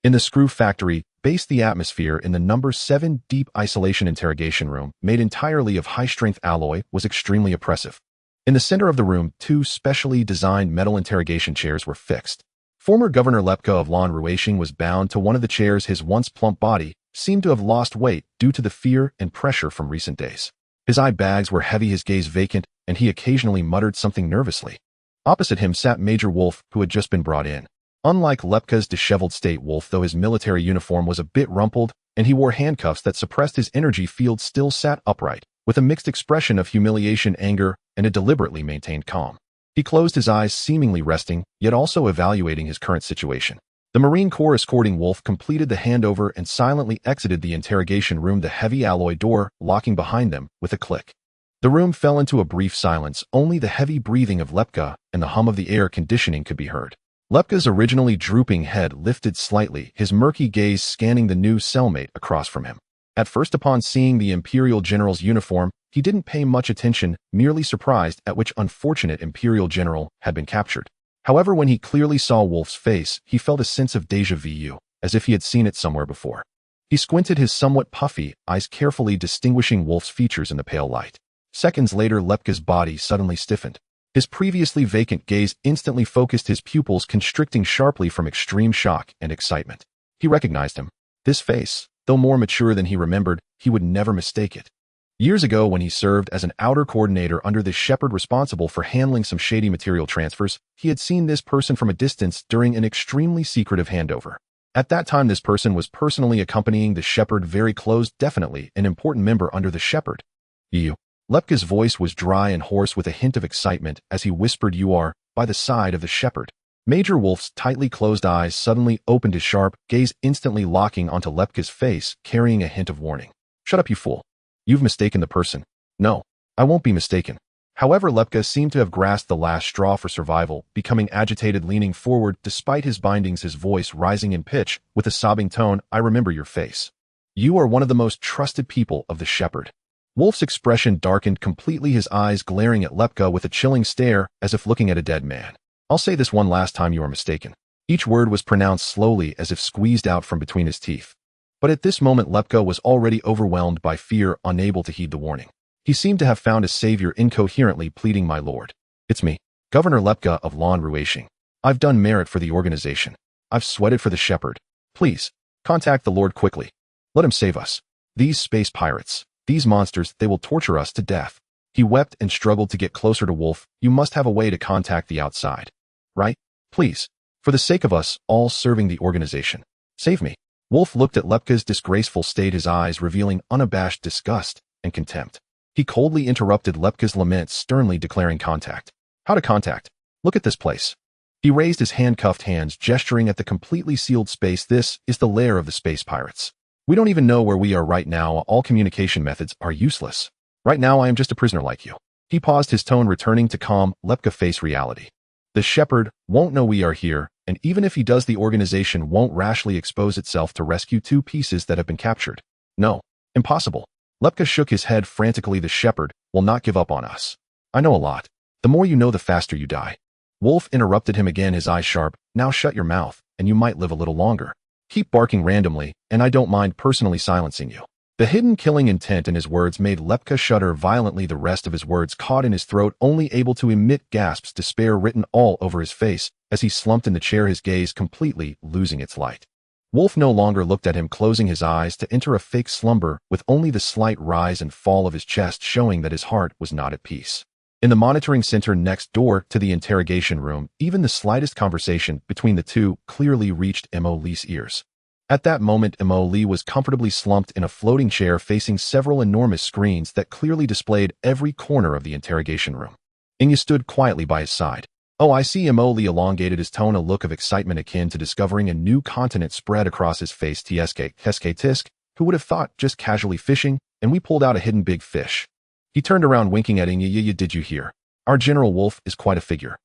Speaker 1: In the screw factory, based the atmosphere in the number 7 deep isolation interrogation room, made entirely of high-strength alloy, was extremely oppressive. In the center of the room, 2 specially designed metal interrogation chairs were fixed. Former Governor Lepka of Lan Ruishing was bound to one of the chairs. His once plump body seemed to have lost weight due to the fear and pressure from recent days. His eye bags were heavy, his gaze vacant, and he occasionally muttered something nervously. Opposite him sat Major Wolf, who had just been brought in. Unlike Lepka's disheveled state, Wolf, though his military uniform was a bit rumpled and he wore handcuffs that suppressed his energy field, still sat upright, with a mixed expression of humiliation, anger, and a deliberately maintained calm. He closed his eyes, seemingly resting, yet also evaluating his current situation. The Marine Corps escorting Wolf completed the handover and silently exited the interrogation room, the heavy alloy door locking behind them with a click. The room fell into a brief silence. Only the heavy breathing of Lepka and the hum of the air conditioning could be heard. Lepka's originally drooping head lifted slightly, his murky gaze scanning the new cellmate across from him. At first, upon seeing the Imperial General's uniform, he didn't pay much attention, merely surprised at which unfortunate Imperial General had been captured. However, when he clearly saw Wolf's face, he felt a sense of déjà vu, as if he had seen it somewhere before. He squinted his somewhat puffy eyes, carefully distinguishing Wolf's features in the pale light. Seconds later, Lepka's body suddenly stiffened. His previously vacant gaze instantly focused, his pupils constricting sharply from extreme shock and excitement. He recognized him. This face, though more mature than he remembered, he would never mistake it. Years ago, when he served as an outer coordinator under the Shepherd responsible for handling some shady material transfers, he had seen this person from a distance during an extremely secretive handover. At that time, this person was personally accompanying the Shepherd very close, definitely an important member under the Shepherd. "You." Lepka's voice was dry and hoarse with a hint of excitement as he whispered, "You are by the side of the Shepherd." Major Wolf's tightly closed eyes suddenly opened, his sharp gaze instantly locking onto Lepka's face, carrying a hint of warning. "Shut up, you fool. You've mistaken the person." "No, I won't be mistaken." However, Lepka seemed to have grasped the last straw for survival, becoming agitated, leaning forward despite his bindings, his voice rising in pitch with a sobbing tone. "I remember your face. You are one of the most trusted people of the Shepherd." Wolf's expression darkened completely, his eyes glaring at Lepka with a chilling stare, as if looking at a dead man. "I'll say this one last time, you are mistaken." Each word was pronounced slowly, as if squeezed out from between his teeth. But at this moment, Lepka was already overwhelmed by fear, unable to heed the warning. He seemed to have found a savior, incoherently pleading, "My lord. It's me, Governor Lepka of Lan Ruishing. I've done merit for the organization. I've sweated for the Shepherd. Please, contact the Lord quickly. Let him save us. These space pirates, these monsters, they will torture us to death." He wept and struggled to get closer to Wolf. "You must have a way to contact the outside. Right? Please. For the sake of us all serving the organization. Save me." Wolf looked at Lepka's disgraceful state, his eyes revealing unabashed disgust and contempt. He coldly interrupted Lepka's lament, sternly declaring, "Contact. How to contact? Look at this place." He raised his handcuffed hands, gesturing at the completely sealed space. "This is the lair of the space pirates. We don't even know where we are right now. All communication methods are useless. Right now, I am just a prisoner like you." He paused, his tone returning to calm. Lepka faced reality. The Shepherd won't know we are here, and even if he does, the organization won't rashly expose itself to rescue 2 pieces that have been captured. No, impossible. Lepka shook his head frantically. "The Shepherd will not give up on us. I know a lot. The more you know, the faster you die." Wolf interrupted him again, his eyes sharp. "Now shut your mouth, and you might live a little longer. Keep barking randomly, and I don't mind personally silencing you." The hidden killing intent in his words made Lepka shudder violently. The rest of his words caught in his throat, only able to emit gasps, despair written all over his face as he slumped in the chair, his gaze completely losing its light. Wolf no longer looked at him, closing his eyes to enter a fake slumber, with only the slight rise and fall of his chest showing that his heart was not at peace. In the monitoring center next door to the interrogation room, even the slightest conversation between the two clearly reached Mo's ears. At that moment, Mo was comfortably slumped in a floating chair facing several enormous screens that clearly displayed every corner of the interrogation room. Inya stood quietly by his side. "Oh, I see." Mo elongated his tone, a look of excitement akin to discovering a new continent spread across his face. Tisk, who would have thought, just casually fishing, and we pulled out a hidden big fish." He turned around, winking at Inya. "Did you hear? Our General Wolf is quite a figure."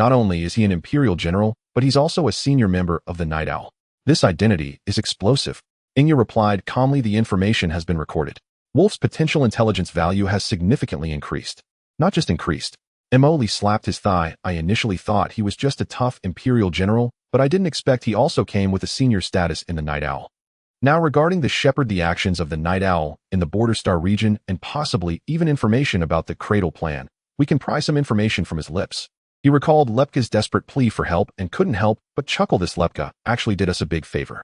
Speaker 1: Not only is he an Imperial general, but he's also a senior member of the Night Owl. This identity is explosive. Inya replied calmly, the information has been recorded. Wolf's potential intelligence value has significantly increased. Not just increased. Emoli slapped his thigh. I initially thought he was just a tough Imperial general, but I didn't expect he also came with a senior status in the Night Owl. Now regarding the Shepherd, the actions of the Night Owl in the Border Star region, and possibly even information about the Cradle plan, we can pry some information from his lips. He recalled Lepka's desperate plea for help and couldn't help but chuckle. This Lepka actually did us a big favor.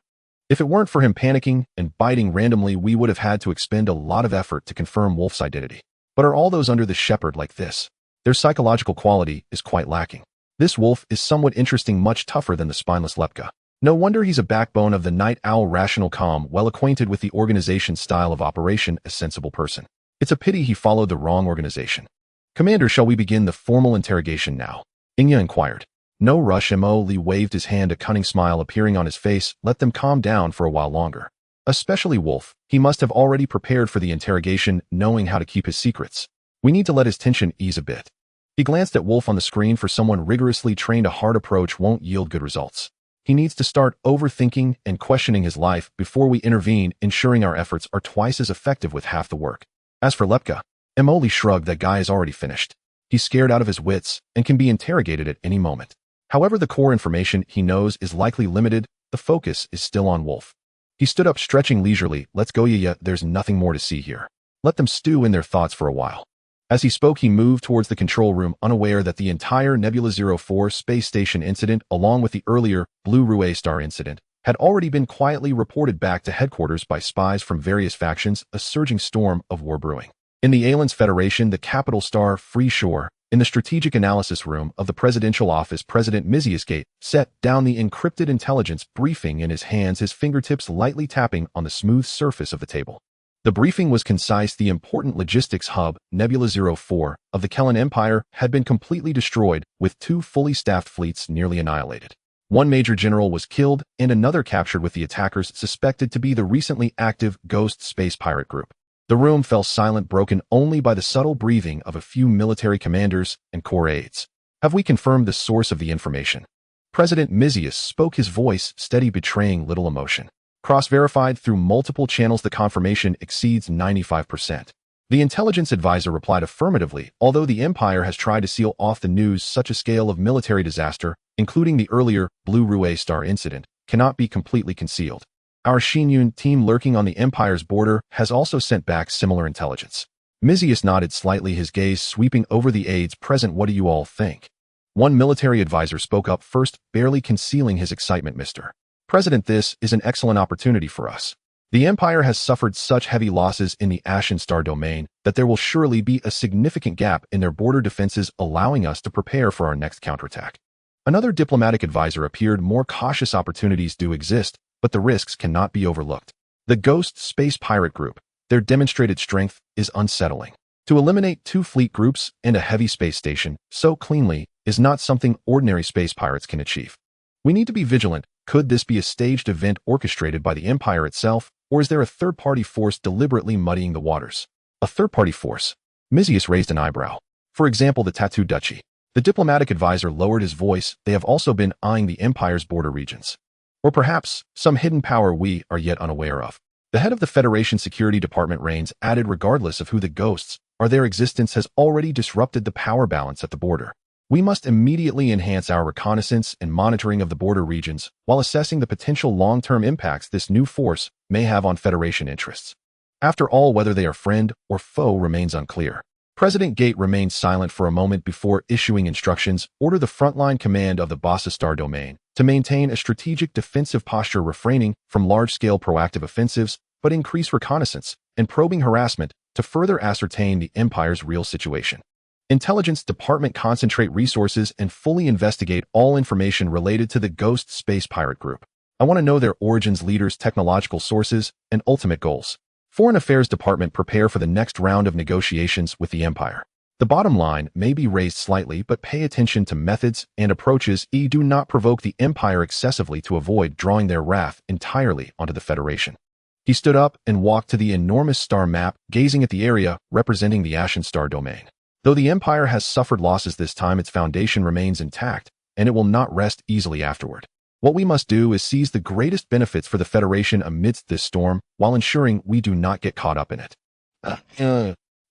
Speaker 1: If it weren't for him panicking and biting randomly, we would have had to expend a lot of effort to confirm Wolf's identity. But are all those under the Shepherd like this? Their psychological quality is quite lacking. This Wolf is somewhat interesting, much tougher than the spineless Lepka. No wonder he's a backbone of the Night Owl, rational, calm, well acquainted with the organization's style of operation, a sensible person. It's a pity he followed the wrong organization. Commander, shall we begin the formal interrogation now? Inya inquired. No rush. Emoli waved his hand, a cunning smile appearing on his face. Let them calm down for a while longer. Especially Wolf. He must have already prepared for the interrogation, knowing how to keep his secrets. We need to let his tension ease a bit. He glanced at Wolf on the screen. For someone rigorously trained, a hard approach won't yield good results. He needs to start overthinking and questioning his life before we intervene, ensuring our efforts are twice as effective with half the work. As for Lepka, Emoli shrugged. That guy is already finished. He's scared out of his wits and can be interrogated at any moment. However, the core information he knows is likely limited. The focus is still on Wolf. He stood up, stretching leisurely. Let's go, Xihe. There's nothing more to see here. Let them stew in their thoughts for a while. As he spoke, he moved towards the control room, unaware that the entire Nebula 04 space station incident, along with the earlier Blue Rue Star incident, had already been quietly reported back to headquarters by spies from various factions, a surging storm of war brewing. In the Aliens Federation, the capital star, Free Shore, in the strategic analysis room of the presidential office, President Mightiest set down the encrypted intelligence briefing in his hands, his fingertips lightly tapping on the smooth surface of the table. The briefing was concise. The important logistics hub, Nebula 04, of the Kellan Empire had been completely destroyed, with 2 fully staffed fleets nearly annihilated. 1 major general was killed and another captured, with the attackers suspected to be the recently active Ghost Space Pirate Group. The room fell silent, broken only by the subtle breathing of a few military commanders and corps aides. Have we confirmed the source of the information? President Mightiest spoke, his voice steady, betraying little emotion. Cross-verified through multiple channels. The confirmation exceeds 95%. The intelligence advisor replied affirmatively. Although the Empire has tried to seal off the news, such a scale of military disaster, including the earlier Blue Rue Star incident, cannot be completely concealed. Our Xinyun team lurking on the Empire's border has also sent back similar intelligence. Mightiest nodded slightly, his gaze sweeping over the aides present. What do you all think? One military advisor spoke up first, barely concealing his excitement. Mr. President, this is an excellent opportunity for us. The Empire has suffered such heavy losses in the Ashen Star domain that there will surely be a significant gap in their border defenses, allowing us to prepare for our next counterattack. Another diplomatic advisor appeared more cautious. Opportunities do exist, but the risks cannot be overlooked. The Ghost Space Pirate Group, their demonstrated strength is unsettling. To eliminate 2 fleet groups and a heavy space station so cleanly is not something ordinary space pirates can achieve. We need to be vigilant. Could this be a staged event orchestrated by the Empire itself, or is there a third-party force deliberately muddying the waters? A third-party force? Mightiest raised an eyebrow. For example, the Tattoo Duchy. The diplomatic advisor lowered his voice. They have also been eyeing the Empire's border regions. Or perhaps some hidden power we are yet unaware of. The head of the Federation Security Department reigns, added, regardless of who the ghosts are, their existence has already disrupted the power balance at the border. We must immediately enhance our reconnaissance and monitoring of the border regions while assessing the potential long-term impacts this new force may have on Federation interests. After all, whether they are friend or foe remains unclear. President Gate remained silent for a moment before issuing instructions. Order the frontline command of the Bassa Star domain to maintain a strategic defensive posture, refraining from large-scale proactive offensives, but increase reconnaissance and probing harassment to further ascertain the Empire's real situation. Intelligence Department, concentrate resources and fully investigate all information related to the Ghost Space Pirate Group. I want to know their origins, leaders, technological sources, and ultimate goals. Foreign Affairs Department, prepare for the next round of negotiations with the Empire. The bottom line may be raised slightly, but pay attention to methods and approaches. Do not provoke the Empire excessively to avoid drawing their wrath entirely onto the Federation. He stood up and walked to the enormous star map, gazing at the area representing the Ashen Star domain. Though the Empire has suffered losses this time, its foundation remains intact, and it will not rest easily afterward. What we must do is seize the greatest benefits for the Federation amidst this storm, while ensuring we do not get caught up in it.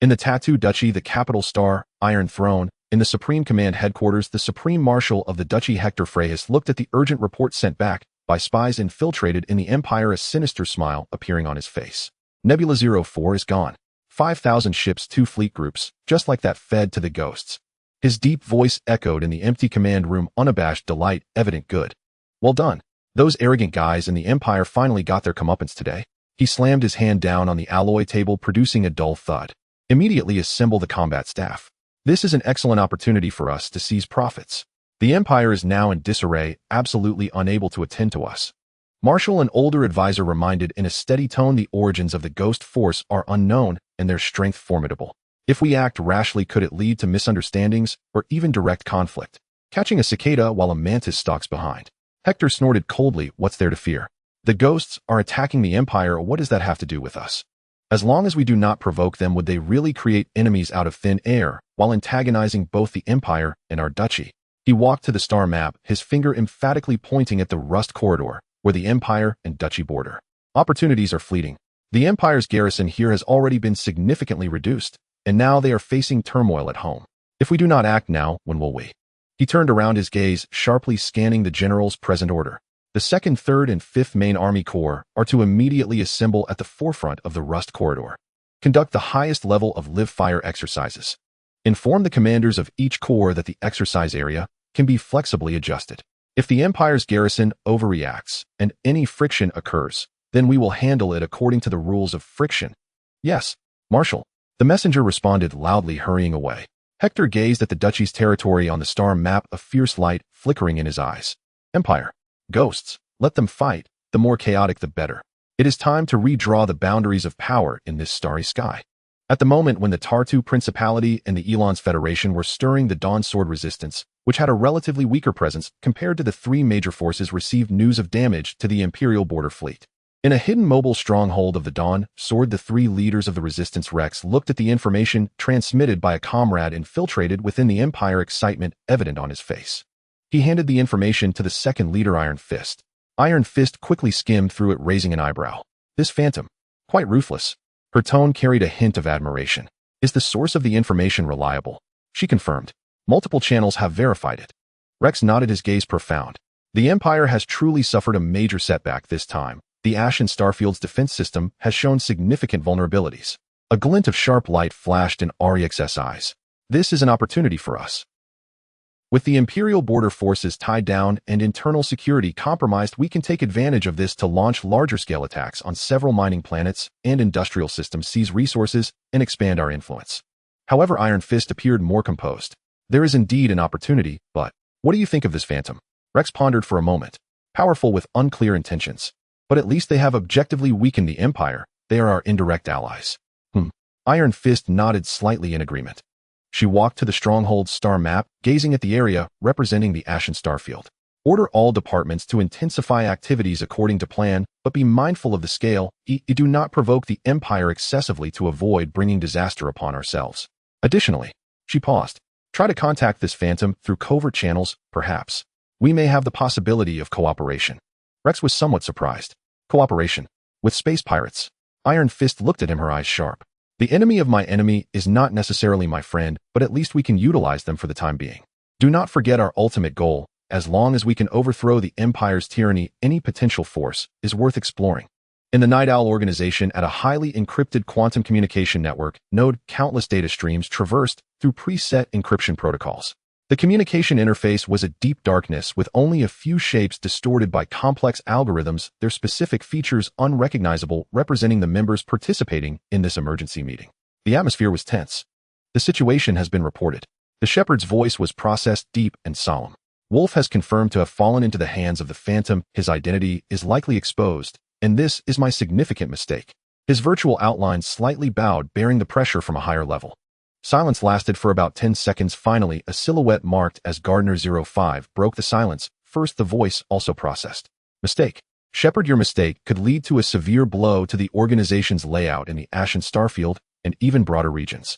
Speaker 1: In the Tattoo Duchy, the capital star, Iron Throne, in the Supreme Command headquarters, the Supreme Marshal of the Duchy Hector Freyhus looked at the urgent report sent back by spies infiltrated in the Empire, a sinister smile appearing on his face. Nebula 04 is gone. 5,000 ships, 2 fleet groups, just like that, fed to the ghosts. His deep voice echoed in the empty command room, unabashed delight, evident good. Well done. Those arrogant guys in the Empire finally got their comeuppance today. He slammed his hand down on the alloy table, producing a dull thud. Immediately assemble the combat staff. This is an excellent opportunity for us to seize profits. The Empire is now in disarray, absolutely unable to attend to us. Marshal, an older advisor, reminded in a steady tone, the origins of the Ghost Force are unknown and their strength formidable. If we act rashly, could it lead to misunderstandings or even direct conflict? Catching a cicada while a mantis stalks behind. Hector snorted coldly. What's there to fear? The ghosts are attacking the Empire. What does that have to do with us? As long as we do not provoke them, would they really create enemies out of thin air while antagonizing both the Empire and our duchy? He walked to the star map, his finger emphatically pointing at the rust corridor where the Empire and duchy border. Opportunities are fleeting. The Empire's garrison here has already been significantly reduced, and now they are facing turmoil at home. If we do not act now, when will we? He turned around, his gaze sharply scanning the general's present order. The 2nd, 3rd, and 5th Main Army Corps are to immediately assemble at the forefront of the Rust Corridor. Conduct the highest level of live-fire exercises. Inform the commanders of each corps that the exercise area can be flexibly adjusted. If the Empire's garrison overreacts and any friction occurs, then we will handle it according to the rules of friction. Yes, Marshal. The messenger responded loudly, hurrying away. Hector gazed at the duchy's territory on the star map, a fierce light flickering in his eyes. Empire. Ghosts. Let them fight. The more chaotic, the better. It is time to redraw the boundaries of power in this starry sky. At the moment when the Tartu Principality and the Elon's Federation were stirring, the Dawn Sword Resistance, which had a relatively weaker presence compared to the 3 major forces, received news of damage to the Imperial border fleet. In a hidden mobile stronghold of the Dawn Sword, the 3 leaders of the Resistance, Rex, looked at the information transmitted by a comrade infiltrated within the Empire, excitement evident on his face. He handed the information to the 2nd leader, Iron Fist. Iron Fist quickly skimmed through it, raising an eyebrow. This phantom. Quite ruthless. Her tone carried a hint of admiration. Is the source of the information reliable? She confirmed. Multiple channels have verified it. Rex nodded, his gaze profound. The Empire has truly suffered a major setback this time. The Ashen Starfield's defense system has shown significant vulnerabilities. A glint of sharp light flashed in Rex's eyes. This is an opportunity for us. With the Imperial border forces tied down and internal security compromised, we can take advantage of this to launch larger-scale attacks on several mining planets and industrial systems, seize resources, and expand our influence. However, Iron Fist appeared more composed. There is indeed an opportunity, but what do you think of this phantom? Rex pondered for a moment. Powerful with unclear intentions. But at least they have objectively weakened the Empire. They are our indirect allies. Iron Fist nodded slightly in agreement. She walked to the stronghold's star map, gazing at the area representing the Ashen Starfield. Order all departments to intensify activities according to plan, but be mindful of the scale. Do not provoke the Empire excessively to avoid bringing disaster upon ourselves. Additionally, she paused. Try to contact this phantom through covert channels, perhaps. We may have the possibility of cooperation. Rex was somewhat surprised. Cooperation? With space pirates? Iron Fist looked at him, her eyes sharp. The enemy of my enemy is not necessarily my friend, but at least we can utilize them for the time being. Do not forget our ultimate goal. As long as we can overthrow the Empire's tyranny, any potential force is worth exploring. In the Night Owl organization, at a highly encrypted quantum communication network node, countless data streams traversed through preset encryption protocols. The communication interface was a deep darkness with only a few shapes distorted by complex algorithms, their specific features unrecognizable, representing the members participating in this emergency meeting. The atmosphere was tense. The situation has been reported. The shepherd's voice was processed, deep and solemn. Wolf has confirmed to have fallen into the hands of the Phantom. His identity is likely exposed, and this is my significant mistake. His virtual outline slightly bowed, bearing the pressure from a higher level. Silence lasted for about 10 seconds. Finally, a silhouette marked as Gardner 05 broke the silence. First, the voice also processed. Mistake. Shepard, your mistake could lead to a severe blow to the organization's layout in the Ashen Starfield and even broader regions.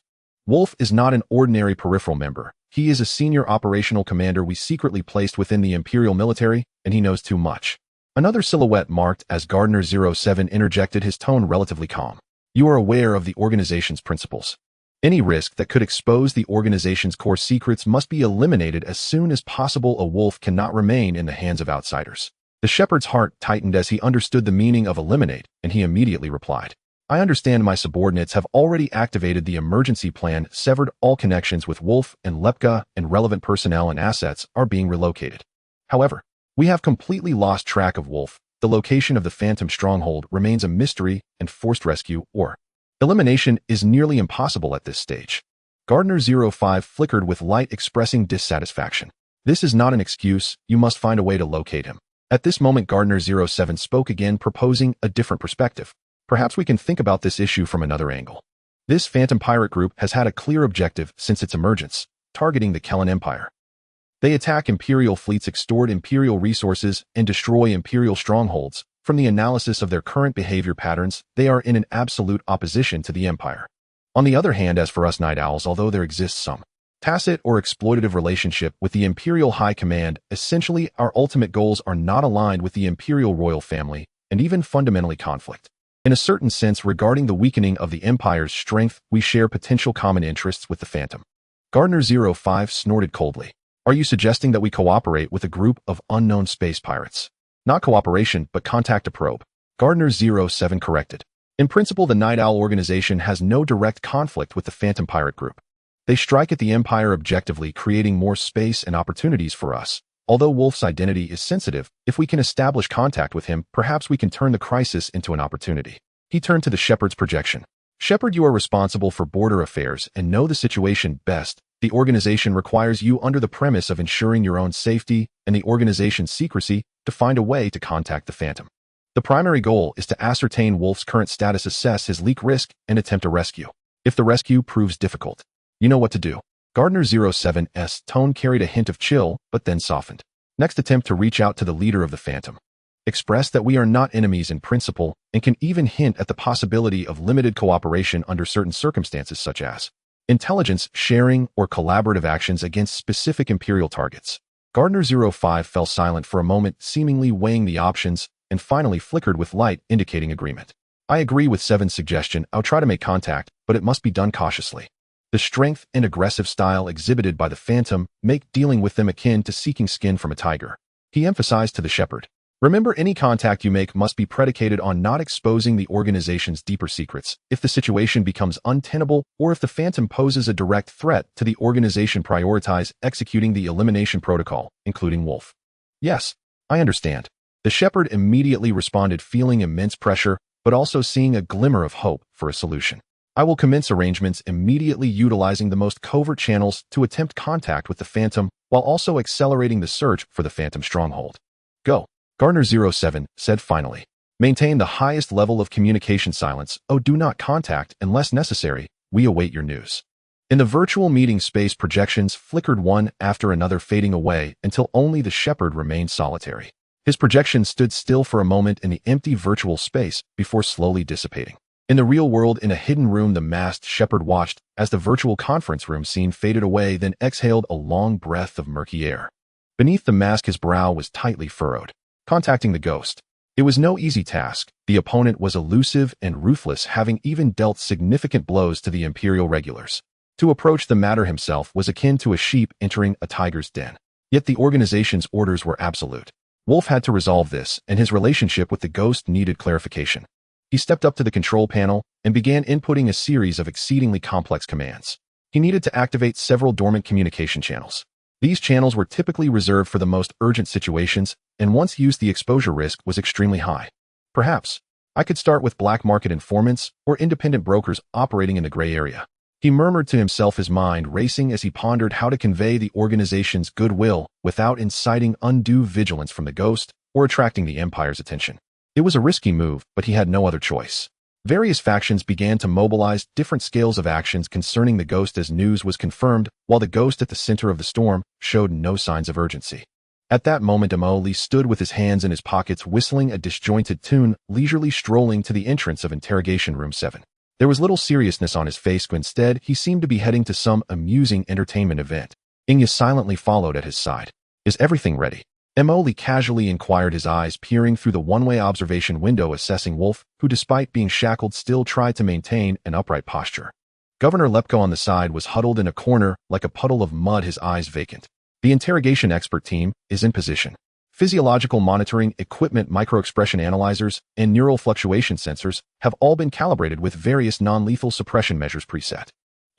Speaker 1: Wolf is not an ordinary peripheral member. He is a senior operational commander we secretly placed within the Imperial military, and he knows too much. Another silhouette marked as Gardner-07 interjected, his tone relatively calm. You are aware of the organization's principles. Any risk that could expose the organization's core secrets must be eliminated as soon as possible. A wolf cannot remain in the hands of outsiders. The shepherd's heart tightened as he understood the meaning of eliminate, and he immediately replied, I understand my subordinates have already activated the emergency plan, severed all connections with Wolf and Lepka, and relevant personnel and assets are being relocated. However, we have completely lost track of Wolf. The location of the Phantom stronghold remains a mystery, and forced rescue or elimination is nearly impossible at this stage. Gardner-05 flickered with light, expressing dissatisfaction. This is not an excuse. You must find a way to locate him. At this moment, Gardner-07 spoke again, proposing a different perspective. Perhaps we can think about this issue from another angle. This Phantom pirate group has had a clear objective since its emergence, targeting the Kellan Empire. They attack Imperial fleets, extort Imperial resources, and destroy Imperial strongholds. From the analysis of their current behavior patterns, they are in an absolute opposition to the Empire. On the other hand, as for us Night Owls, although there exists some tacit or exploitative relationship with the Imperial High Command, essentially our ultimate goals are not aligned with the Imperial royal family, and even fundamentally conflict. In a certain sense, regarding the weakening of the Empire's strength, we share potential common interests with the Phantom. Gardner-05 snorted coldly. Are you suggesting that we cooperate with a group of unknown space pirates? Not cooperation, but contact a probe. Gardner-07 corrected. In principle, the Night Owl organization has no direct conflict with the Phantom pirate group. They strike at the Empire objectively, creating more space and opportunities for us. Although Wolf's identity is sensitive, if we can establish contact with him, perhaps we can turn the crisis into an opportunity. He turned to the Shepherd's projection. Shepherd, you are responsible for border affairs and know the situation best. The organization requires you, under the premise of ensuring your own safety and the organization's secrecy, to find a way to contact the Phantom. The primary goal is to ascertain Wolf's current status, assess his leak risk, and attempt a rescue. If the rescue proves difficult, you know what to do. Gardner-07's tone carried a hint of chill, but then softened. Next, attempt to reach out to the leader of the Phantom. Express that we are not enemies in principle, and can even hint at the possibility of limited cooperation under certain circumstances, such as intelligence sharing or collaborative actions against specific Imperial targets. Gardner-05 fell silent for a moment, seemingly weighing the options, and finally flickered with light, indicating agreement. I agree with Seven's suggestion. I'll try to make contact, but it must be done cautiously. The strength and aggressive style exhibited by the Phantom make dealing with them akin to seeking skin from a tiger. He emphasized to the Shepherd. Remember, any contact you make must be predicated on not exposing the organization's deeper secrets. If the situation becomes untenable, or if the Phantom poses a direct threat to the organization, prioritize executing the elimination protocol, including Wolf. Yes, I understand. The Shepherd immediately responded, feeling immense pressure, but also seeing a glimmer of hope for a solution. I will commence arrangements immediately, utilizing the most covert channels to attempt contact with the Phantom, while also accelerating the search for the Phantom stronghold. Go. Gardner-07 said finally. Maintain the highest level of communication silence. Oh, do not contact unless necessary. We await your news. In the virtual meeting space, projections flickered one after another, fading away until only the Shepherd remained solitary. His projection stood still for a moment in the empty virtual space before slowly dissipating. In the real world, in a hidden room, the masked Shepherd watched as the virtual conference room scene faded away, then exhaled a long breath of murky air. Beneath the mask, his brow was tightly furrowed. Contacting the ghost. It was no easy task. The opponent was elusive and ruthless, having even dealt significant blows to the Imperial regulars. To approach the matter himself was akin to a sheep entering a tiger's den. Yet the organization's orders were absolute. Wolf had to resolve this, and his relationship with the ghost needed clarification. He stepped up to the control panel and began inputting a series of exceedingly complex commands. He needed to activate several dormant communication channels. These channels were typically reserved for the most urgent situations, and once used, the exposure risk was extremely high. Perhaps I could start with black market informants or independent brokers operating in the gray area. He murmured to himself, his mind racing as he pondered how to convey the organization's goodwill without inciting undue vigilance from the ghost or attracting the Empire's attention. It was a risky move, but he had no other choice. Various factions began to mobilize different scales of actions concerning the ghost as news was confirmed, while the ghost at the center of the storm showed no signs of urgency. At that moment, Lee stood with his hands in his pockets, whistling a disjointed tune, leisurely strolling to the entrance of Interrogation Room 7. There was little seriousness on his face, but instead he seemed to be heading to some amusing entertainment event. Xianxia silently followed at his side. Is everything ready? Li casually inquired, his eyes peering through the one-way observation window assessing Wolf, who despite being shackled still tried to maintain an upright posture. Governor Lepko on the side was huddled in a corner like a puddle of mud, his eyes vacant. The interrogation expert team is in position. Physiological monitoring equipment, microexpression analyzers, and neural fluctuation sensors have all been calibrated with various non-lethal suppression measures preset.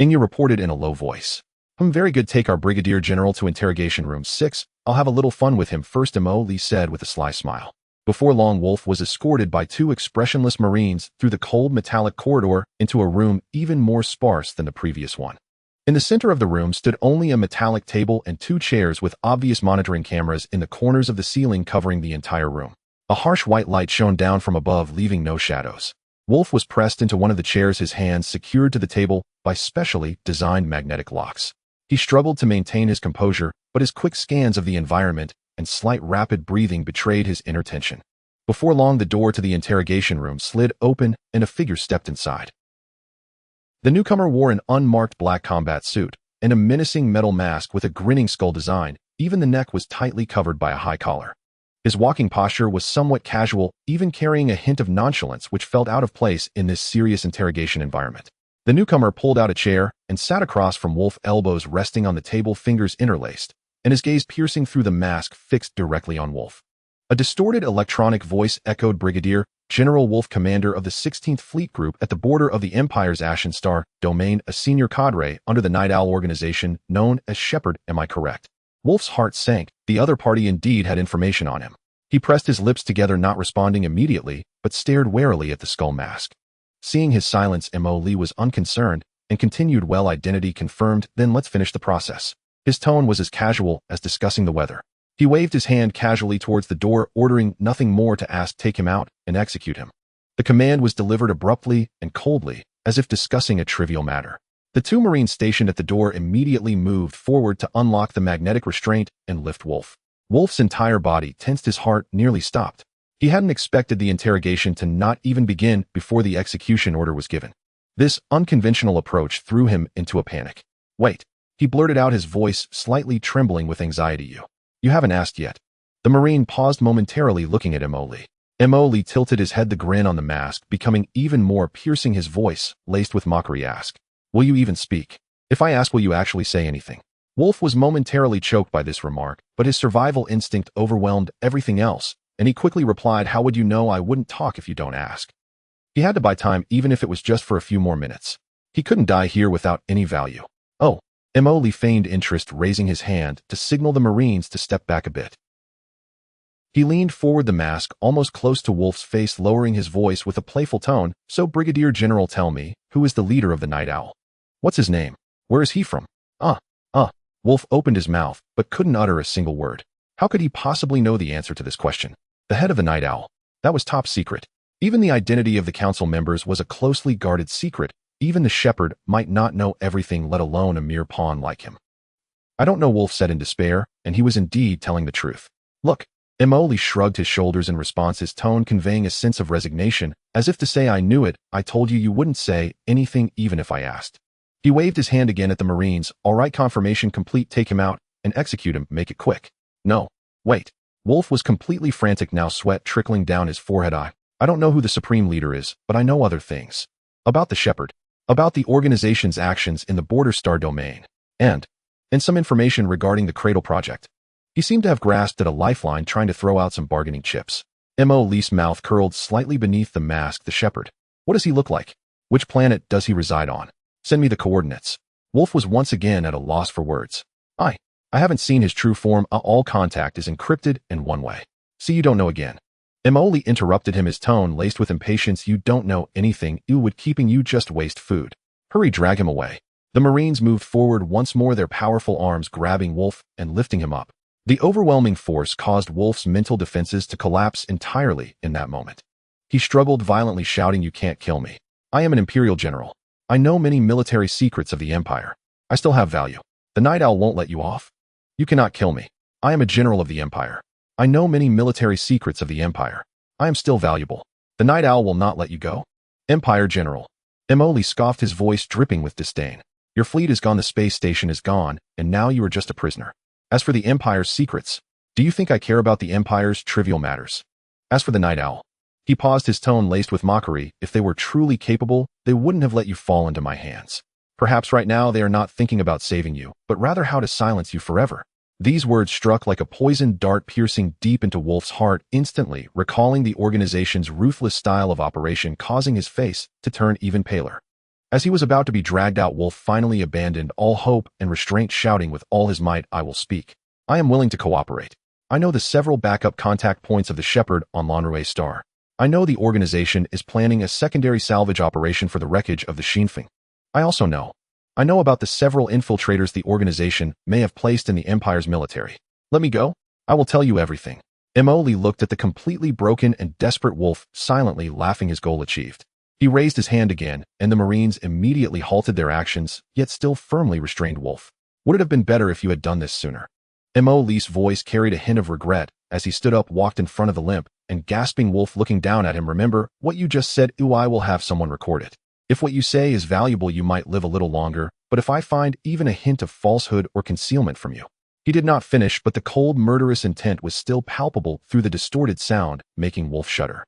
Speaker 1: Xianxia reported in a low voice. Very good. Take our Brigadier General to Interrogation Room 6. I'll have a little fun with him first, Li said with a sly smile. Before long, Wolf was escorted by two expressionless Marines through the cold metallic corridor into a room even more sparse than the previous one. In the center of the room stood only a metallic table and two chairs with obvious monitoring cameras in the corners of the ceiling covering the entire room. A harsh white light shone down from above, leaving no shadows. Wolf was pressed into one of the chairs, his hands secured to the table by specially designed magnetic locks. He struggled to maintain his composure, but his quick scans of the environment and slight rapid breathing betrayed his inner tension. Before long, the door to the interrogation room slid open and a figure stepped inside. The newcomer wore an unmarked black combat suit and a menacing metal mask with a grinning skull design. Even the neck was tightly covered by a high collar. His walking posture was somewhat casual, even carrying a hint of nonchalance which felt out of place in this serious interrogation environment. The newcomer pulled out a chair and sat across from Wolf, elbows resting on the table, fingers interlaced, and his gaze piercing through the mask fixed directly on Wolf. A distorted electronic voice echoed, Brigadier General Wolf, commander of the 16th Fleet Group at the border of the Empire's Ashen Star domain, a senior cadre under the Night Owl organization known as Shepherd, am I correct? Wolf's heart sank. The other party indeed had information on him. He pressed his lips together, not responding immediately, but stared warily at the skull mask. Seeing his silence, Li was unconcerned and continued, well, identity confirmed, then let's finish the process. His tone was as casual as discussing the weather. He waved his hand casually towards the door, ordering nothing more to ask, take him out and execute him. The command was delivered abruptly and coldly, as if discussing a trivial matter. The two Marines stationed at the door immediately moved forward to unlock the magnetic restraint and lift Wolf. Wolf's entire body tensed, his heart nearly stopped. He hadn't expected the interrogation to not even begin before the execution order was given. This unconventional approach threw him into a panic. Wait, he blurted out, his voice slightly trembling with anxiety. You haven't asked yet. The Marine paused momentarily, looking at Li. Li tilted his head, the grin on the mask becoming even more piercing, his voice laced with mockery. Ask. Will you even speak? If I ask, will you actually say anything? Wolf was momentarily choked by this remark, but his survival instinct overwhelmed everything else, and he quickly replied, how would you know I wouldn't talk if you don't ask? He had to buy time, even if it was just for a few more minutes. He couldn't die here without any value. Oh. Li feigned interest, raising his hand to signal the Marines to step back a bit. He leaned forward, the mask almost close to Wolf's face, lowering his voice with a playful tone. So, Brigadier General, tell me, who is the leader of the Night Owl? What's his name? Where is he from? Wolf opened his mouth, but couldn't utter a single word. How could he possibly know the answer to this question? The head of the Night Owl. That was top secret. Even the identity of the council members was a closely guarded secret. Even the Shepherd might not know everything, let alone a mere pawn like him. I don't know, Wolf said in despair, and he was indeed telling the truth. Look. Li shrugged his shoulders in response, his tone conveying a sense of resignation, as if to say, I knew it, I told you wouldn't say anything even if I asked. He waved his hand again at the Marines. All right, confirmation complete, take him out and execute him, make it quick. No. Wait. Wolf was completely frantic now, sweat trickling down his forehead. I don't know who the supreme leader is, but I know other things. About the Shepherd. About the organization's actions in the Border Star domain. And some information regarding the Cradle Project. He seemed to have grasped at a lifeline, trying to throw out some bargaining chips. Li's mouth curled slightly beneath the mask. The Shepherd. What does he look like? Which planet does he reside on? Send me the coordinates. Wolf was once again at a loss for words. I haven't seen his true form. All contact is encrypted in one way. See, you don't know again. Li interrupted him, his tone laced with impatience. You don't know anything. You would keeping you just waste food. Hurry, drag him away. The Marines moved forward once more, their powerful arms grabbing Wolf and lifting him up. The overwhelming force caused Wolf's mental defenses to collapse entirely in that moment. He struggled violently, shouting, you can't kill me. I am an Imperial general. I know many military secrets of the Empire. I still have value. The Night Owl won't let you off. You cannot kill me. I am a general of the Empire. I know many military secrets of the Empire. I am still valuable. The Night Owl will not let you go. Empire General. Emoli scoffed, his voice dripping with disdain. Your fleet is gone, the space station is gone, and now you are just a prisoner. As for the Empire's secrets, do you think I care about the Empire's trivial matters? As for the Night Owl, he paused, his tone laced with mockery. If they were truly capable, they wouldn't have let you fall into my hands. Perhaps right now they are not thinking about saving you, but rather how to silence you forever. These words struck like a poisoned dart, piercing deep into Wolf's heart, instantly recalling the organization's ruthless style of operation, causing his face to turn even paler. As he was about to be dragged out, Wolf finally abandoned all hope and restraint, shouting with all his might, I will speak. I am willing to cooperate. I know the several backup contact points of the Shepherd on Lanrue Star. I know the organization is planning a secondary salvage operation for the wreckage of the Xianxia. I know about the several infiltrators the organization may have placed in the Empire's military. Let me go. I will tell you everything. Emoli looked at the completely broken and desperate Wolf, silently laughing, his goal achieved. He raised his hand again, and the Marines immediately halted their actions, yet still firmly restrained Wolf. Would it have been better if you had done this sooner? Emoli's voice carried a hint of regret as he stood up, walked in front of the limp, and gasping Wolf looking down at him. Remember what you just said? I will have someone record it. If what you say is valuable, you might live a little longer, but if I find even a hint of falsehood or concealment from you. He did not finish, but the cold, murderous intent was still palpable through the distorted sound, making Wolf shudder.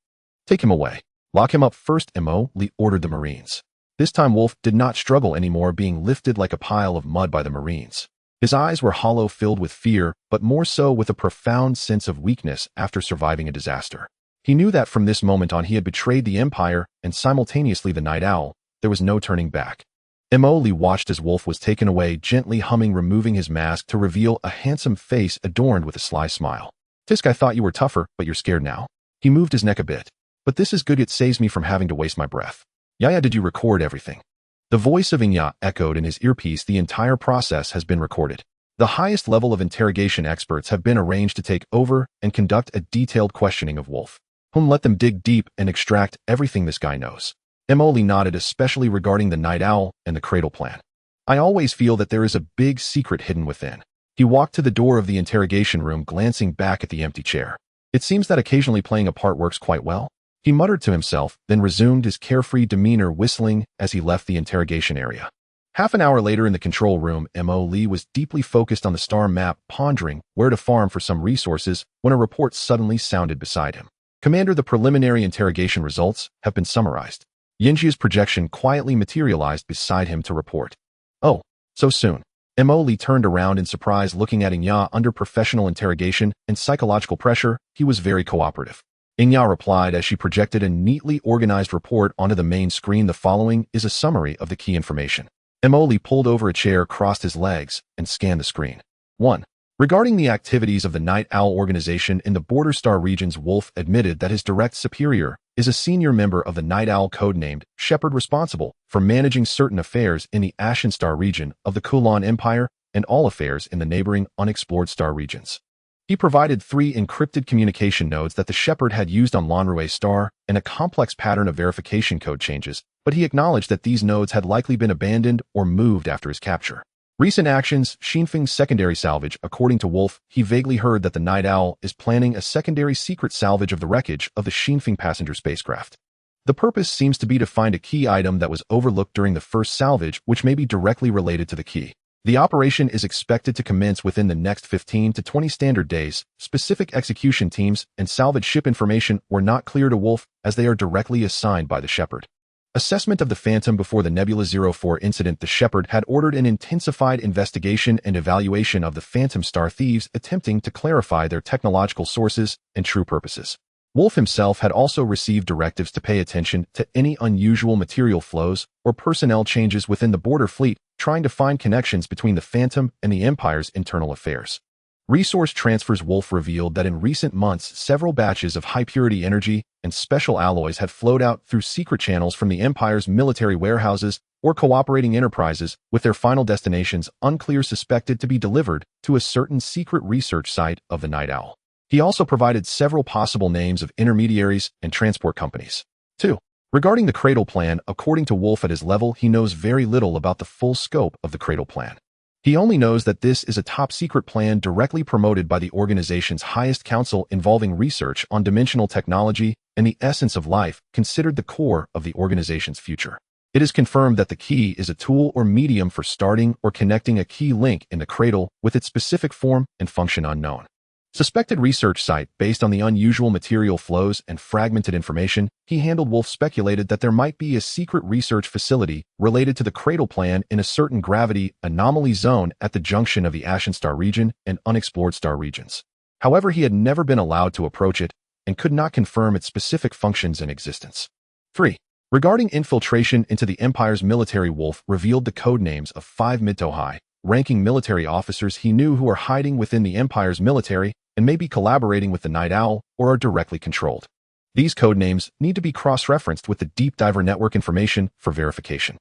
Speaker 1: Take him away. Lock him up first, Emoli ordered the Marines. This time Wolf did not struggle anymore, being lifted like a pile of mud by the Marines. His eyes were hollow, filled with fear, but more so with a profound sense of weakness after surviving a disaster. He knew that from this moment on he had betrayed the Empire and simultaneously the Night Owl. There was no turning back. Emoli watched as Wolf was taken away, gently humming, removing his mask to reveal a handsome face adorned with a sly smile. Tisk, I thought you were tougher, but you're scared now. He moved his neck a bit. But this is good, it saves me from having to waste my breath. Yaya, did you record everything? The voice of Xianxia echoed in his earpiece. The entire process has been recorded. The highest level of interrogation experts have been arranged to take over and conduct a detailed questioning of Wolf. Let them dig deep and extract everything this guy knows. Emoli nodded, especially regarding the Night Owl and the Cradle plan. I always feel that there is a big secret hidden within. He walked to the door of the interrogation room, glancing back at the empty chair. It seems that occasionally playing a part works quite well. He muttered to himself, then resumed his carefree demeanor, whistling as he left the interrogation area. Half an hour later in the control room, Emoli was deeply focused on the star map, pondering where to farm for some resources, when a report suddenly sounded beside him. Commander, the preliminary interrogation results have been summarized. Xianxia's projection quietly materialized beside him to report. Oh, so soon. Emoli turned around in surprise, looking at Xianxia. Under professional interrogation and psychological pressure, he was very cooperative. Xianxia replied as she projected a neatly organized report onto the main screen. The following is a summary of the key information. Emoli pulled over a chair, crossed his legs, and scanned the screen. 1. Regarding the activities of the Night Owl organization in the Border Star regions, Wolf admitted that his direct superior is a senior member of the Night Owl codenamed Shepherd, responsible for managing certain affairs in the Ashen Star region of the Kulan Empire and all affairs in the neighboring unexplored star regions. He provided 3 encrypted communication nodes that the Shepherd had used on Lanrue Star and a complex pattern of verification code changes, but he acknowledged that these nodes had likely been abandoned or moved after his capture. Recent actions, Xianxia's secondary salvage. According to Wolf, he vaguely heard that the Night Owl is planning a secondary secret salvage of the wreckage of the Xianxia passenger spacecraft. The purpose seems to be to find a key item that was overlooked during the first salvage, which may be directly related to the key. The operation is expected to commence within the next 15 to 20 standard days. Specific execution teams and salvage ship information were not clear to Wolf, as they are directly assigned by the Shepherd. Assessment of the Phantom. Before the Nebula 04 incident, the Shepherd had ordered an intensified investigation and evaluation of the Phantom Star thieves, attempting to clarify their technological sources and true purposes. Wolf himself had also received directives to pay attention to any unusual material flows or personnel changes within the border fleet, trying to find connections between the Phantom and the Empire's internal affairs. Resource transfers. Wolf revealed that in recent months, several batches of high-purity energy and special alloys had flowed out through secret channels from the Empire's military warehouses or cooperating enterprises, with their final destinations unclear, suspected to be delivered to a certain secret research site of the Night Owl. He also provided several possible names of intermediaries and transport companies. 2. Regarding the Cradle plan, according to Wolf, at his level, he knows very little about the full scope of the Cradle plan. He only knows that this is a top-secret plan directly promoted by the organization's highest council, involving research on dimensional technology and the essence of life, considered the core of the organization's future. It is confirmed that the key is a tool or medium for starting or connecting a key link in the cradle with its specific form and function unknown. Suspected research site based on the unusual material flows and fragmented information he handled. Wolf speculated that there might be a secret research facility related to the cradle plan in a certain gravity anomaly zone at the junction of the Ashen Star region and unexplored star regions. However, he had never been allowed to approach it and could not confirm its specific functions and existence. 3. Regarding infiltration into the Empire's military, Wolf revealed the codenames of 5 mid to high ranking military officers he knew who are hiding within the Empire's military and may be collaborating with the Night Owl or are directly controlled. These codenames need to be cross-referenced with the Deep Diver network information for verification.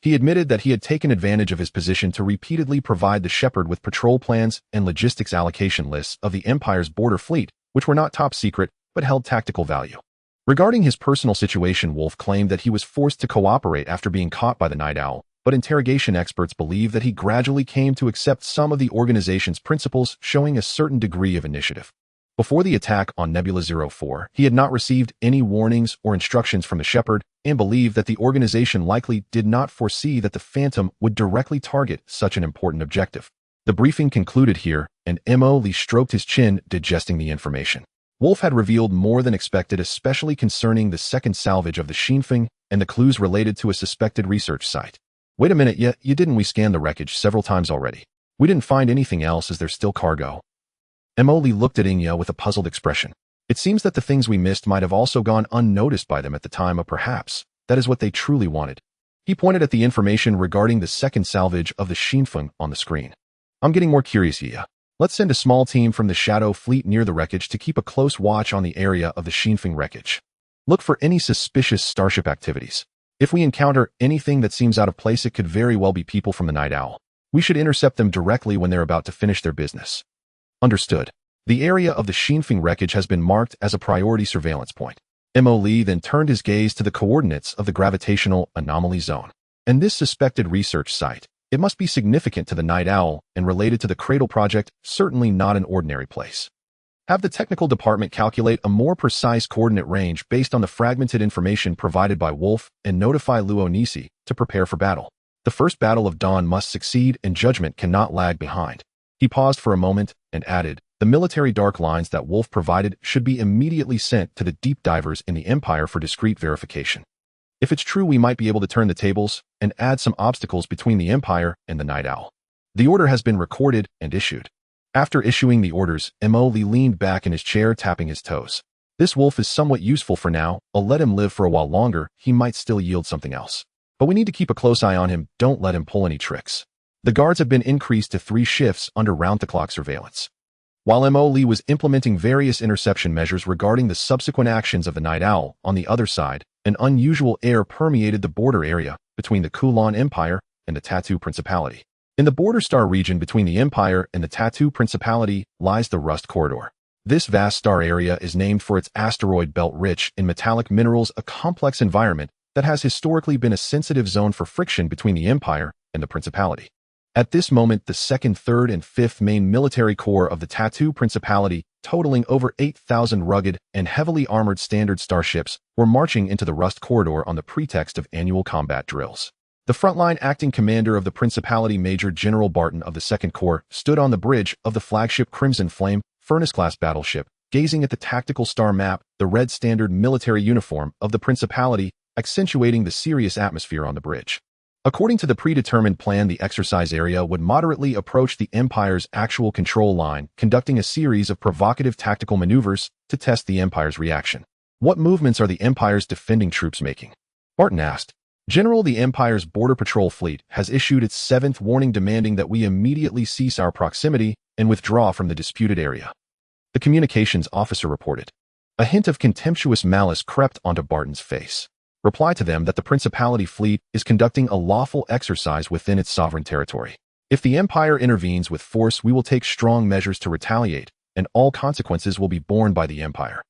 Speaker 1: He admitted that he had taken advantage of his position to repeatedly provide the Shepherd with patrol plans and logistics allocation lists of the Empire's border fleet, which were not top secret but held tactical value. Regarding his personal situation, Wolf claimed that he was forced to cooperate after being caught by the Night Owl, but interrogation experts believe that he gradually came to accept some of the organization's principles, showing a certain degree of initiative. Before the attack on Nebula 04, he had not received any warnings or instructions from the Shepherd and believed that the organization likely did not foresee that the Phantom would directly target such an important objective. The briefing concluded here, and Mo Lee stroked his chin, digesting the information. Wolf had revealed more than expected, especially concerning the second salvage of the Xianxia and the clues related to a suspected research site. Wait a minute, you didn't. We scanned the wreckage several times already. We didn't find anything else. Is there still cargo? Mo Lee looked at Xianxia with a puzzled expression. It seems that the things we missed might have also gone unnoticed by them at the time, or perhaps that is what they truly wanted. He pointed at the information regarding the second salvage of the Xianxia on the screen. I'm getting more curious, Xihe. Let's send a small team from the Shadow Fleet near the wreckage to keep a close watch on the area of the Xianxia wreckage. Look for any suspicious Starship activities. If we encounter anything that seems out of place, it could very well be people from the Night Owl. We should intercept them directly when they're about to finish their business. Understood. The area of the Xianxia wreckage has been marked as a priority surveillance point. Mo Lee then turned his gaze to the coordinates of the gravitational anomaly zone. And this suspected research site, it must be significant to the Night Owl and related to the Cradle project, certainly not an ordinary place. Have the technical department calculate a more precise coordinate range based on the fragmented information provided by Wolf and notify Luo Nisi to prepare for battle. The first battle of dawn must succeed and judgment cannot lag behind. He paused for a moment and added, the military dark lines that Wolf provided should be immediately sent to the deep divers in the Empire for discreet verification. If it's true, we might be able to turn the tables and add some obstacles between the Empire and the Night Owl. The order has been recorded and issued. After issuing the orders, Mo Lee leaned back in his chair, tapping his toes. This Wolf is somewhat useful for now. I'll let him live for a while longer. He might still yield something else. But we need to keep a close eye on him. Don't let him pull any tricks. The guards have been increased to 3 shifts under round-the-clock surveillance. While Mo Lee was implementing various interception measures regarding the subsequent actions of the Night Owl, on the other side, an unusual air permeated the border area between the Kulan Empire and the Tattoo Principality. In the border star region between the Empire and the Tattoo Principality lies the Rust Corridor. This vast star area is named for its asteroid belt rich in metallic minerals, a complex environment that has historically been a sensitive zone for friction between the Empire and the Principality. At this moment, the 2nd, 3rd, and 5th main military corps of the Tattoo Principality, totaling over 8,000 rugged and heavily armored standard starships, were marching into the Rust Corridor on the pretext of annual combat drills. The frontline acting commander of the Principality, Major General Barton of the 2nd Corps, stood on the bridge of the flagship Crimson Flame, Furnace-class battleship, gazing at the tactical star map, the red standard military uniform of the Principality, accentuating the serious atmosphere on the bridge. According to the predetermined plan, the exercise area would moderately approach the Empire's actual control line, conducting a series of provocative tactical maneuvers to test the Empire's reaction. What movements are the Empire's defending troops making? Barton asked. General, the Empire's border patrol fleet has issued its 7th warning demanding that we immediately cease our proximity and withdraw from the disputed area. The communications officer reported. A hint of contemptuous malice crept onto Barton's face. Reply to them that the Principality fleet is conducting a lawful exercise within its sovereign territory. If the Empire intervenes with force, we will take strong measures to retaliate, and all consequences will be borne by the Empire.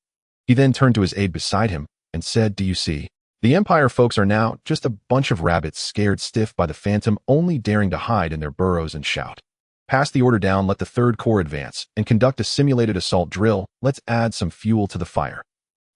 Speaker 1: He then turned to his aide beside him and said, do you see? The Empire folks are now just a bunch of rabbits scared stiff by the Phantom, only daring to hide in their burrows and shout. Pass the order down, let the 3rd Corps advance and conduct a simulated assault drill. Let's add some fuel to the fire.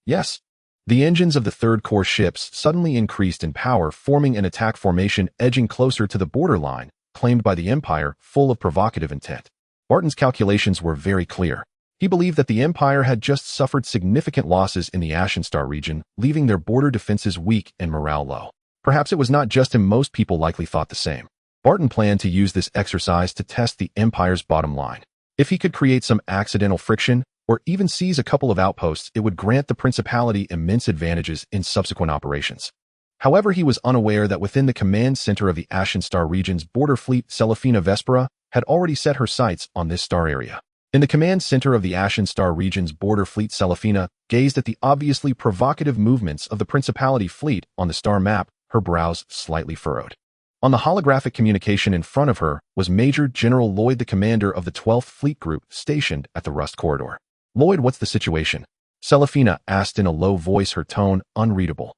Speaker 1: Yes. The engines of the third core ships suddenly increased in power, forming an attack formation edging closer to the borderline, claimed by the Empire, full of provocative intent. Barton's calculations were very clear. He believed that the Empire had just suffered significant losses in the Ashen Star region, leaving their border defenses weak and morale low. Perhaps it was not just him, most people likely thought the same. Barton planned to use this exercise to test the Empire's bottom line. If he could create some accidental friction, or even seize a couple of outposts, it would grant the Principality immense advantages in subsequent operations. However, he was unaware that within the command center of the Ashen Star region's border fleet, Selefina Vespera had already set her sights on this star area. In the command center of the Ashen Star region's border fleet, Selefina gazed at the obviously provocative movements of the Principality fleet on the star map, her brows slightly furrowed. On the holographic communication in front of her was Major General Lloyd, the commander of the 12th Fleet Group, stationed at the Rust Corridor. "Lloyd, what's the situation?" Selefina asked in a low voice, her tone unreadable.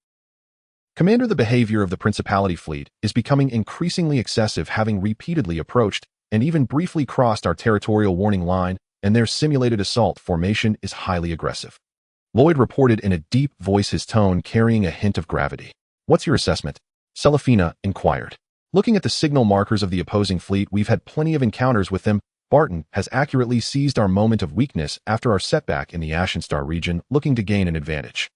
Speaker 1: "Commander, the behavior of the Principality fleet is becoming increasingly excessive, having repeatedly approached and even briefly crossed our territorial warning line, and their simulated assault formation is highly aggressive." Lloyd reported in a deep voice, his tone carrying a hint of gravity. "What's your assessment?" Selefina inquired. "Looking at the signal markers of the opposing fleet, we've had plenty of encounters with them. Barton has accurately seized our moment of weakness after our setback in the Ashen Star region, looking to gain an advantage.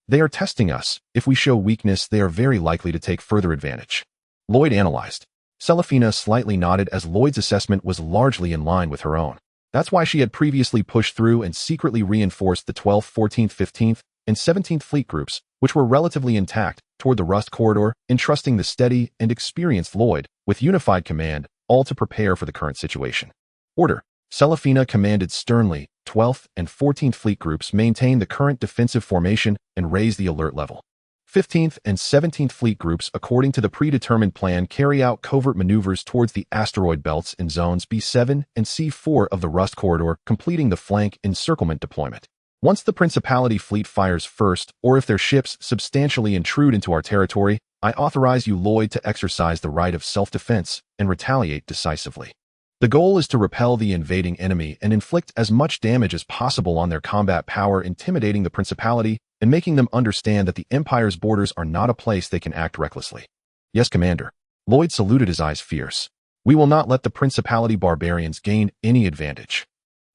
Speaker 1: They are testing us. If we show weakness, they are very likely to take further advantage." Lloyd analyzed. Selefina slightly nodded, as Lloyd's assessment was largely in line with her own. That's why she had previously pushed through and secretly reinforced the 12th, 14th, 15th, and 17th Fleet Groups, which were relatively intact, toward the Rust Corridor, entrusting the steady and experienced Lloyd with unified command, all to prepare for the current situation. "Order." Selefina commanded sternly. 12th and 14th Fleet Groups maintain the current defensive formation and raise the alert level. 15th and 17th Fleet Groups, according to the predetermined plan, carry out covert maneuvers towards the asteroid belts in zones B7 and C4 of the Rust Corridor, completing the flank encirclement deployment. Once the Principality fleet fires first, or if their ships substantially intrude into our territory, I authorize you, Lloyd, to exercise the right of self-defense and retaliate decisively. The goal is to repel the invading enemy and inflict as much damage as possible on their combat power, intimidating the Principality and making them understand that the Empire's borders are not a place they can act recklessly. "Yes, Commander." Lloyd saluted, his eyes fierce. "We will not let the Principality barbarians gain any advantage."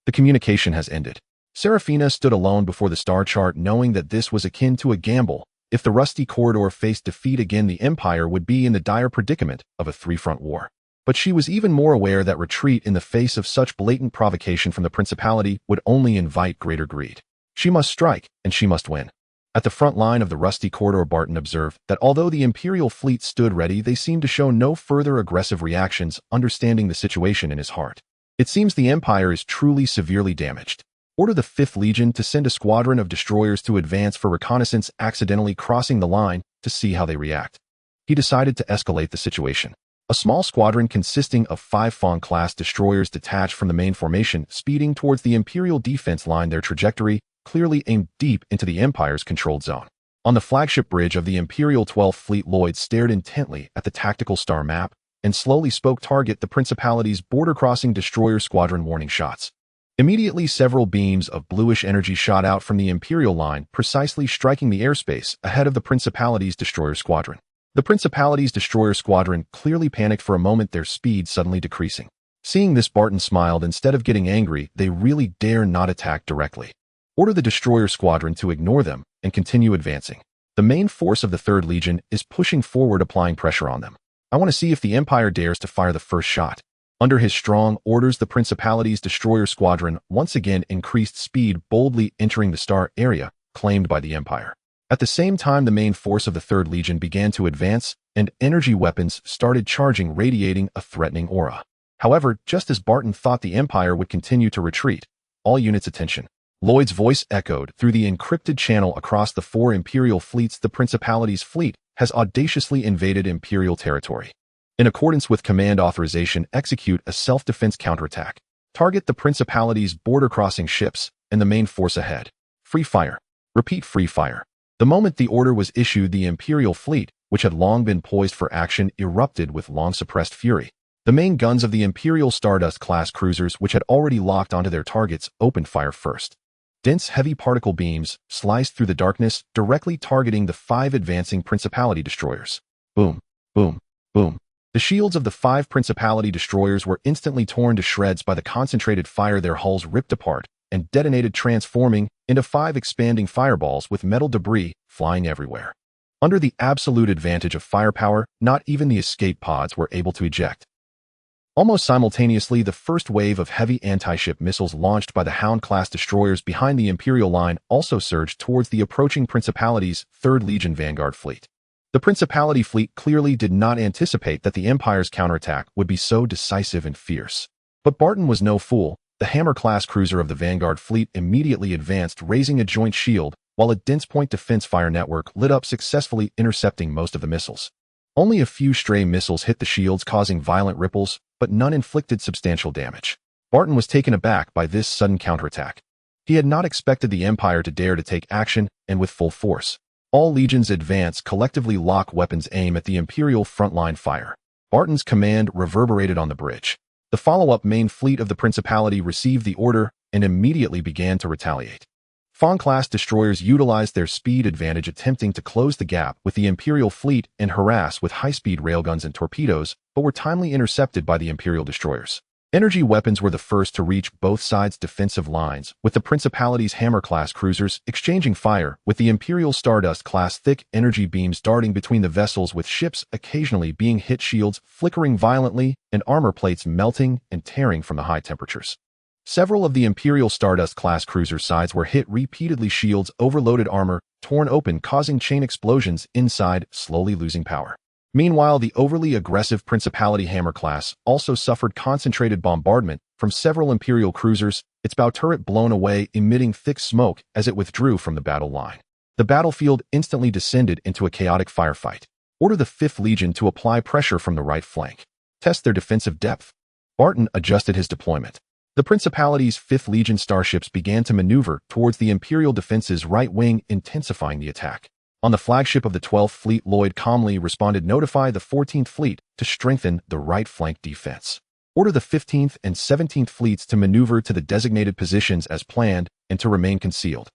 Speaker 1: The communication has ended. Serafina stood alone before the star chart, knowing that this was akin to a gamble. If the Rusty Corridor faced defeat again, the Empire would be in the dire predicament of a three-front war. But she was even more aware that retreat in the face of such blatant provocation from the Principality would only invite greater greed. She must strike, and she must win. At the front line of the Rusty Corridor, Barton observed that although the Imperial fleet stood ready, they seemed to show no further aggressive reactions, understanding the situation in his heart. "It seems the Empire is truly severely damaged. Order the 5th Legion to send a squadron of destroyers to advance for reconnaissance, accidentally crossing the line, to see how they react." He decided to escalate the situation. A small squadron consisting of 5 Fawn-class destroyers detached from the main formation, speeding towards the Imperial defense line, their trajectory clearly aimed deep into the Empire's controlled zone. On the flagship bridge of the Imperial 12th Fleet, Lloyd stared intently at the tactical star map and slowly spoke. "Target the Principality's border-crossing destroyer squadron. Warning shots." Immediately, several beams of bluish energy shot out from the Imperial line, precisely striking the airspace ahead of the Principality's destroyer squadron. The Principality's destroyer squadron clearly panicked for a moment, their speed suddenly decreasing. Seeing this, Barton smiled. Instead of getting angry, they really dare not attack directly. Order the destroyer squadron to ignore them and continue advancing. The main force of the 3rd Legion is pushing forward, applying pressure on them. I want to see if the Empire dares to fire the first shot. Under his strong orders, the Principality's destroyer squadron once again increased speed, boldly entering the star area claimed by the Empire. At the same time, the main force of the 3rd Legion began to advance, and energy weapons started charging, radiating a threatening aura. However, just as Barton thought the Empire would continue to retreat, all units attention. Lloyd's voice echoed through the encrypted channel across the 4 Imperial fleets. The Principality's fleet has audaciously invaded Imperial territory. In accordance with command authorization, execute a self-defense counterattack. Target the Principality's border-crossing ships and the main force ahead. Free fire. Repeat, free fire. The moment the order was issued, the Imperial fleet, which had long been poised for action, erupted with long-suppressed fury. The main guns of the Imperial Stardust-class cruisers, which had already locked onto their targets, opened fire first. Dense, heavy particle beams sliced through the darkness, directly targeting the 5 advancing Principality destroyers. Boom, boom, boom. The shields of the 5 Principality destroyers were instantly torn to shreds by the concentrated fire. Their hulls ripped apart and detonated, transforming into 5 expanding fireballs with metal debris flying everywhere. Under the absolute advantage of firepower, not even the escape pods were able to eject. Almost simultaneously, the first wave of heavy anti-ship missiles launched by the Hound-class destroyers behind the Imperial line also surged towards the approaching Principality's 3rd Legion Vanguard fleet. The Principality fleet clearly did not anticipate that the Empire's counterattack would be so decisive and fierce. But Barton was no fool. The Hammer-class cruiser of the Vanguard fleet immediately advanced, raising a joint shield, while a dense point defense fire network lit up, successfully intercepting most of the missiles. Only a few stray missiles hit the shields, causing violent ripples, but none inflicted substantial damage. Barton was taken aback by this sudden counterattack. He had not expected the Empire to dare to take action, and with full force. All legions advance, collectively lock weapons, aim at the Imperial frontline fire. Barton's command reverberated on the bridge. The follow-up main fleet of the Principality received the order and immediately began to retaliate. Fang-class destroyers utilized their speed advantage, attempting to close the gap with the Imperial fleet and harass with high-speed railguns and torpedoes, but were timely intercepted by the Imperial destroyers. Energy weapons were the first to reach both sides' defensive lines, with the Principality's Hammer-class cruisers exchanging fire with the Imperial Stardust-class thick energy beams darting between the vessels, with ships occasionally being hit, shields flickering violently, and armor plates melting and tearing from the high temperatures. Several of the Imperial Stardust-class cruisers' sides were hit repeatedly, shields overloaded, armor torn open, causing chain explosions inside, slowly losing power. Meanwhile, the overly aggressive Principality Hammer-class also suffered concentrated bombardment from several Imperial cruisers, its bow turret blown away, emitting thick smoke as it withdrew from the battle line. The battlefield instantly descended into a chaotic firefight. Order the 5th Legion to apply pressure from the right flank. Test their defensive depth. Barton adjusted his deployment. The Principality's 5th Legion starships began to maneuver towards the Imperial defense's right wing, intensifying the attack. On the flagship of the 12th Fleet, Lloyd calmly responded, "Notify the 14th Fleet to strengthen the right flank defense. Order the 15th and 17th Fleets to maneuver to the designated positions as planned and to remain concealed."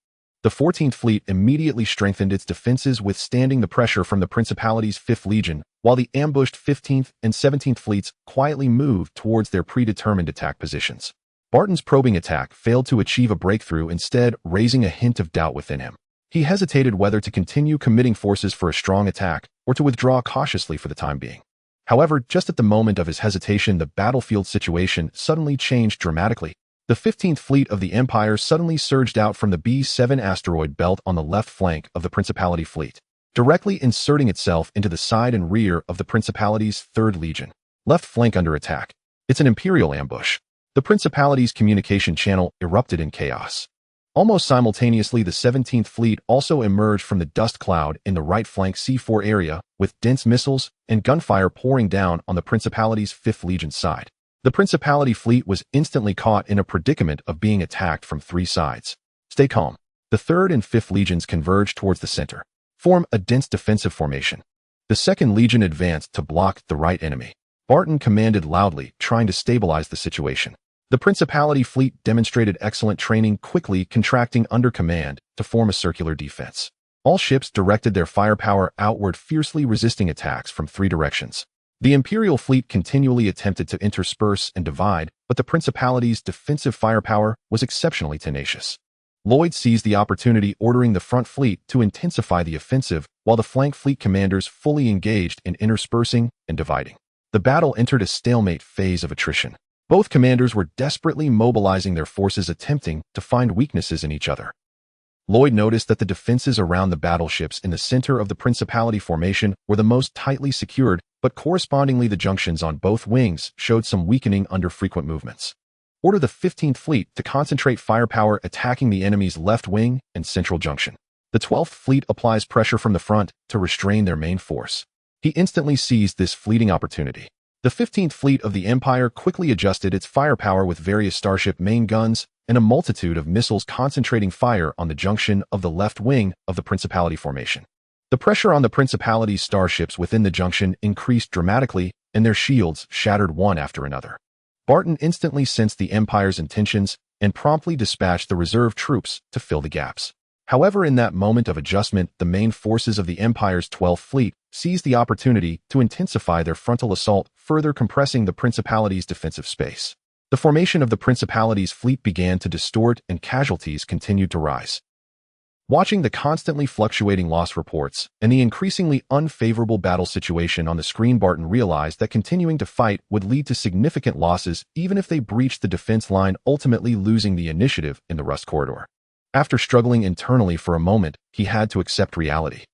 Speaker 1: The 14th Fleet immediately strengthened its defenses, withstanding the pressure from the Principality's 5th Legion, while the ambushed 15th and 17th Fleets quietly moved towards their predetermined attack positions. Barton's probing attack failed to achieve a breakthrough, instead raising a hint of doubt within him. He hesitated whether to continue committing forces for a strong attack or to withdraw cautiously for the time being. However, just at the moment of his hesitation, the battlefield situation suddenly changed dramatically. The 15th Fleet of the Empire suddenly surged out from the B7 asteroid belt on the left flank of the Principality fleet, directly inserting itself into the side and rear of the Principality's 3rd Legion. Left flank under attack. It's an Imperial ambush. The Principality's communication channel erupted in chaos. Almost simultaneously, the 17th Fleet also emerged from the dust cloud in the right flank C4 area, with dense missiles and gunfire pouring down on the Principality's 5th Legion side. The Principality fleet was instantly caught in a predicament of being attacked from 3 sides. Stay calm. The 3rd and 5th Legions converged towards the center. Form a dense defensive formation. The 2nd Legion advanced to block the right enemy. Barton commanded loudly, trying to stabilize the situation. The Principality fleet demonstrated excellent training, quickly contracting under command to form a circular defense. All ships directed their firepower outward, fiercely resisting attacks from 3 directions. The Imperial fleet continually attempted to intersperse and divide, but the Principality's defensive firepower was exceptionally tenacious. Lloyd seized the opportunity, ordering the front fleet to intensify the offensive, while the flank fleet commanders fully engaged in interspersing and dividing. The battle entered a stalemate phase of attrition. Both commanders were desperately mobilizing their forces, attempting to find weaknesses in each other. Lloyd noticed that the defenses around the battleships in the center of the Principality formation were the most tightly secured, but correspondingly the junctions on both wings showed some weakening under frequent movements. Order the 15th Fleet to concentrate firepower attacking the enemy's left wing and central junction. The 12th Fleet applies pressure from the front to restrain their main force. He instantly seized this fleeting opportunity. The 15th Fleet of the Empire quickly adjusted its firepower with various Starship main guns and a multitude of missiles, concentrating fire on the junction of the left wing of the Principality formation. The pressure on the Principality's starships within the junction increased dramatically, and their shields shattered one after another. Barton instantly sensed the Empire's intentions and promptly dispatched the reserve troops to fill the gaps. However, in that moment of adjustment, the main forces of the Empire's 12th Fleet seized the opportunity to intensify their frontal assault, further compressing the Principality's defensive space. The formation of the Principality's fleet began to distort and casualties continued to rise. Watching the constantly fluctuating loss reports and the increasingly unfavorable battle situation on the screen, Barton realized that continuing to fight would lead to significant losses even if they breached the defense line, ultimately losing the initiative in the Rust Corridor. After struggling internally for a moment, he had to accept reality.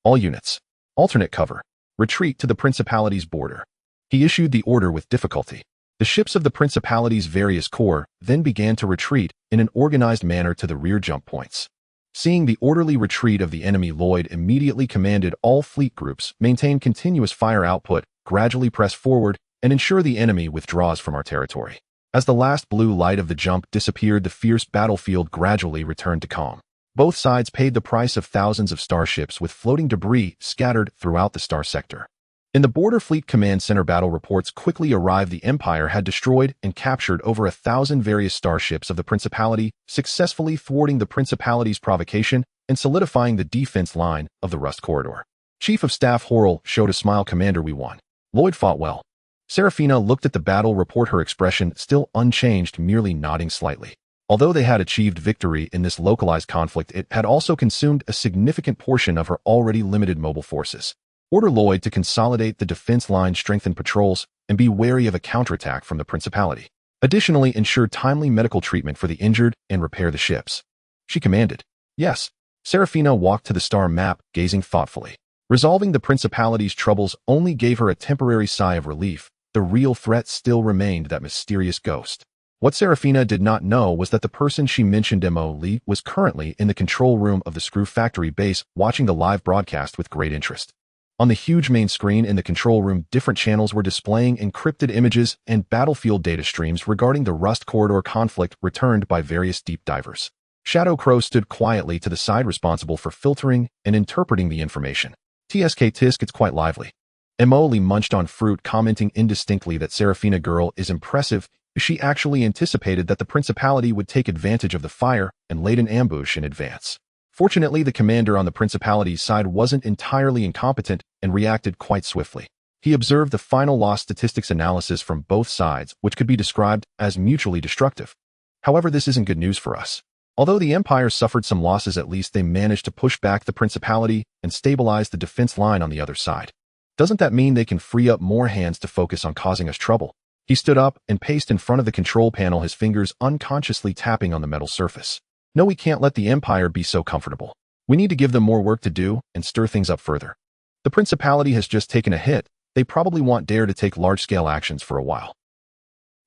Speaker 1: All units, alternate cover, retreat to the Principality's border. He issued the order with difficulty. The ships of the Principality's various corps then began to retreat in an organized manner to the rear jump points. Seeing the orderly retreat of the enemy, Lloyd immediately commanded all fleet groups maintain continuous fire output, gradually press forward, and ensure the enemy withdraws from our territory. As the last blue light of the jump disappeared, the fierce battlefield gradually returned to calm. Both sides paid the price of thousands of starships with floating debris scattered throughout the star sector. In the Border Fleet Command Center, battle reports quickly arrived. The Empire had destroyed and captured over 1,000 various starships of the Principality, successfully thwarting the Principality's provocation and solidifying the defense line of the Rust Corridor. Chief of Staff Horrell showed a smile. Commander, we won. Lloyd fought well. Serafina looked at the battle report, her expression still unchanged, merely nodding slightly. Although they had achieved victory in this localized conflict, it had also consumed a significant portion of her already limited mobile forces. Order Lloyd to consolidate the defense line, strengthen patrols, and be wary of a counterattack from the Principality. Additionally, ensure timely medical treatment for the injured and repair the ships. She commanded. Yes. Serafina walked to the star map, gazing thoughtfully. Resolving the Principality's troubles only gave her a temporary sigh of relief. The real threat still remained that mysterious ghost. What Serafina did not know was that the person she mentioned, Mo Lee, was currently in the control room of the Screw Factory base, watching the live broadcast with great interest. On the huge main screen in the control room, different channels were displaying encrypted images and battlefield data streams regarding the Rust Corridor conflict returned by various deep divers. Shadow Crow stood quietly to the side, responsible for filtering and interpreting the information. Tisk, it's quite lively. Emily munched on fruit, commenting indistinctly that Serafina girl is impressive. She actually anticipated that the Principality would take advantage of the fire and laid an ambush in advance. Fortunately, the commander on the Principality's side wasn't entirely incompetent and reacted quite swiftly. He observed the final loss statistics analysis from both sides, which could be described as mutually destructive. However, this isn't good news for us. Although the Empire suffered some losses, at least they managed to push back the Principality and stabilize the defense line on the other side. Doesn't that mean they can free up more hands to focus on causing us trouble? He stood up and paced in front of the control panel, his fingers unconsciously tapping on the metal surface. No, we can't let the Empire be so comfortable. We need to give them more work to do and stir things up further. The Principality has just taken a hit. They probably want Dare to take large-scale actions for a while.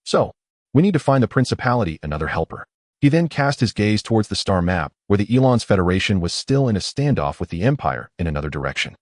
Speaker 1: So, we need to find the Principality another helper. He then cast his gaze towards the star map, where the Elon's Federation was still in a standoff with the Empire in another direction.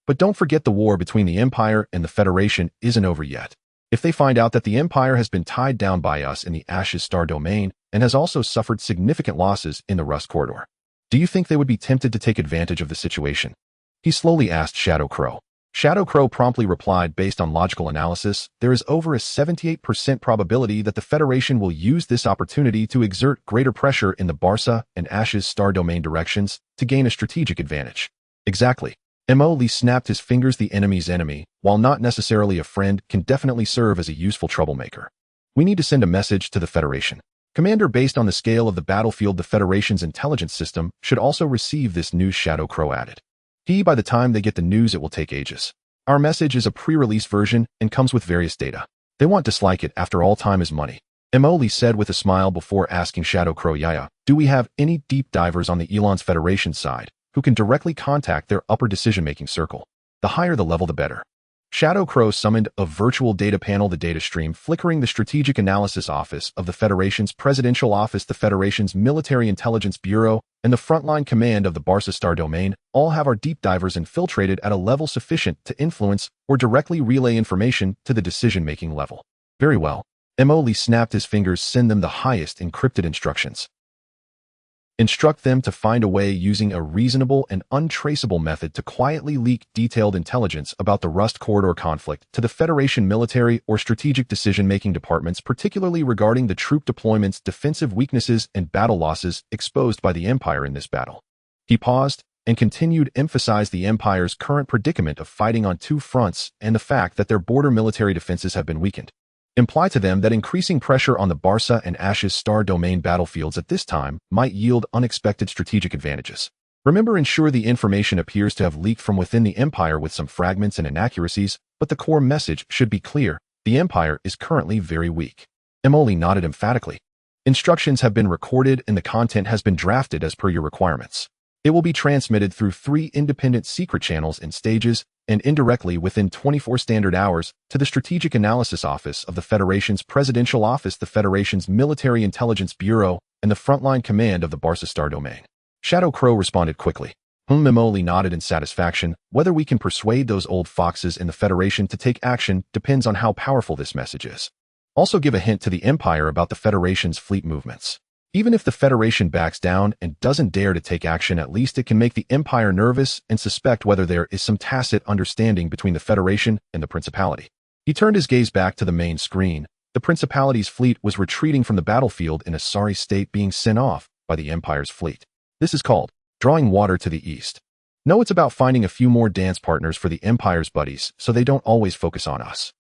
Speaker 1: But don't forget, the war between the Empire and the Federation isn't over yet. If they find out that the Empire has been tied down by us in the Ashes Star domain and has also suffered significant losses in the Rust Corridor, do you think they would be tempted to take advantage of the situation? He slowly asked Shadow Crow. Shadow Crow promptly replied, based on logical analysis, there is over a 78% probability that the Federation will use this opportunity to exert greater pressure in the Barca and Ashes Star domain directions to gain a strategic advantage. Exactly. Mo Lee snapped his fingers. The enemy's enemy, while not necessarily a friend, can definitely serve as a useful troublemaker. We need to send a message to the Federation. Commander, based on the scale of the battlefield, the Federation's intelligence system should also receive this news, Shadow Crow added. By the time they get the news, it will take ages. Our message is a pre-release version and comes with various data. They won't dislike it. After all, time is money. Mo Lee said with a smile before asking Shadow Crow, Yaya, do we have any deep divers on the Elon's Federation side who can directly contact their upper decision-making circle? The higher the level, the better. Shadow Crow summoned a virtual data panel, the data stream flickering. The Strategic Analysis Office of the Federation's Presidential Office, the Federation's Military Intelligence Bureau, and the Frontline Command of the Barca Star Domain all have our deep divers infiltrated at a level sufficient to influence or directly relay information to the decision-making level. Very well. Mo Lee snapped his fingers. Send them the highest encrypted instructions. Instruct them to find a way using a reasonable and untraceable method to quietly leak detailed intelligence about the Rust Corridor conflict to the Federation military or strategic decision-making departments, particularly regarding the troop deployments, defensive weaknesses, and battle losses exposed by the Empire in this battle. He paused and continued to emphasize the Empire's current predicament of fighting on two fronts and the fact that their border military defenses have been weakened. Imply to them that increasing pressure on the Barca and Ashes Star Domain battlefields at this time might yield unexpected strategic advantages. Remember, ensure the information appears to have leaked from within the Empire with some fragments and inaccuracies, but the core message should be clear. The Empire is currently very weak. Emily nodded emphatically. Instructions have been recorded and the content has been drafted as per your requirements. It will be transmitted through 3 independent secret channels in stages and indirectly within 24 standard hours to the Strategic Analysis Office of the Federation's Presidential Office, the Federation's Military Intelligence Bureau, and the Frontline Command of the Barca Star Domain. Shadow Crow responded quickly. Emily nodded in satisfaction. Whether we can persuade those old foxes in the Federation to take action depends on how powerful this message is. Also give a hint to the Empire about the Federation's fleet movements. Even if the Federation backs down and doesn't dare to take action, at least it can make the Empire nervous and suspect whether there is some tacit understanding between the Federation and the Principality. He turned his gaze back to the main screen. The Principality's fleet was retreating from the battlefield in a sorry state, being sent off by the Empire's fleet. This is called drawing water to the east. No, it's about finding a few more dance partners for the Empire's buddies so they don't always focus on us.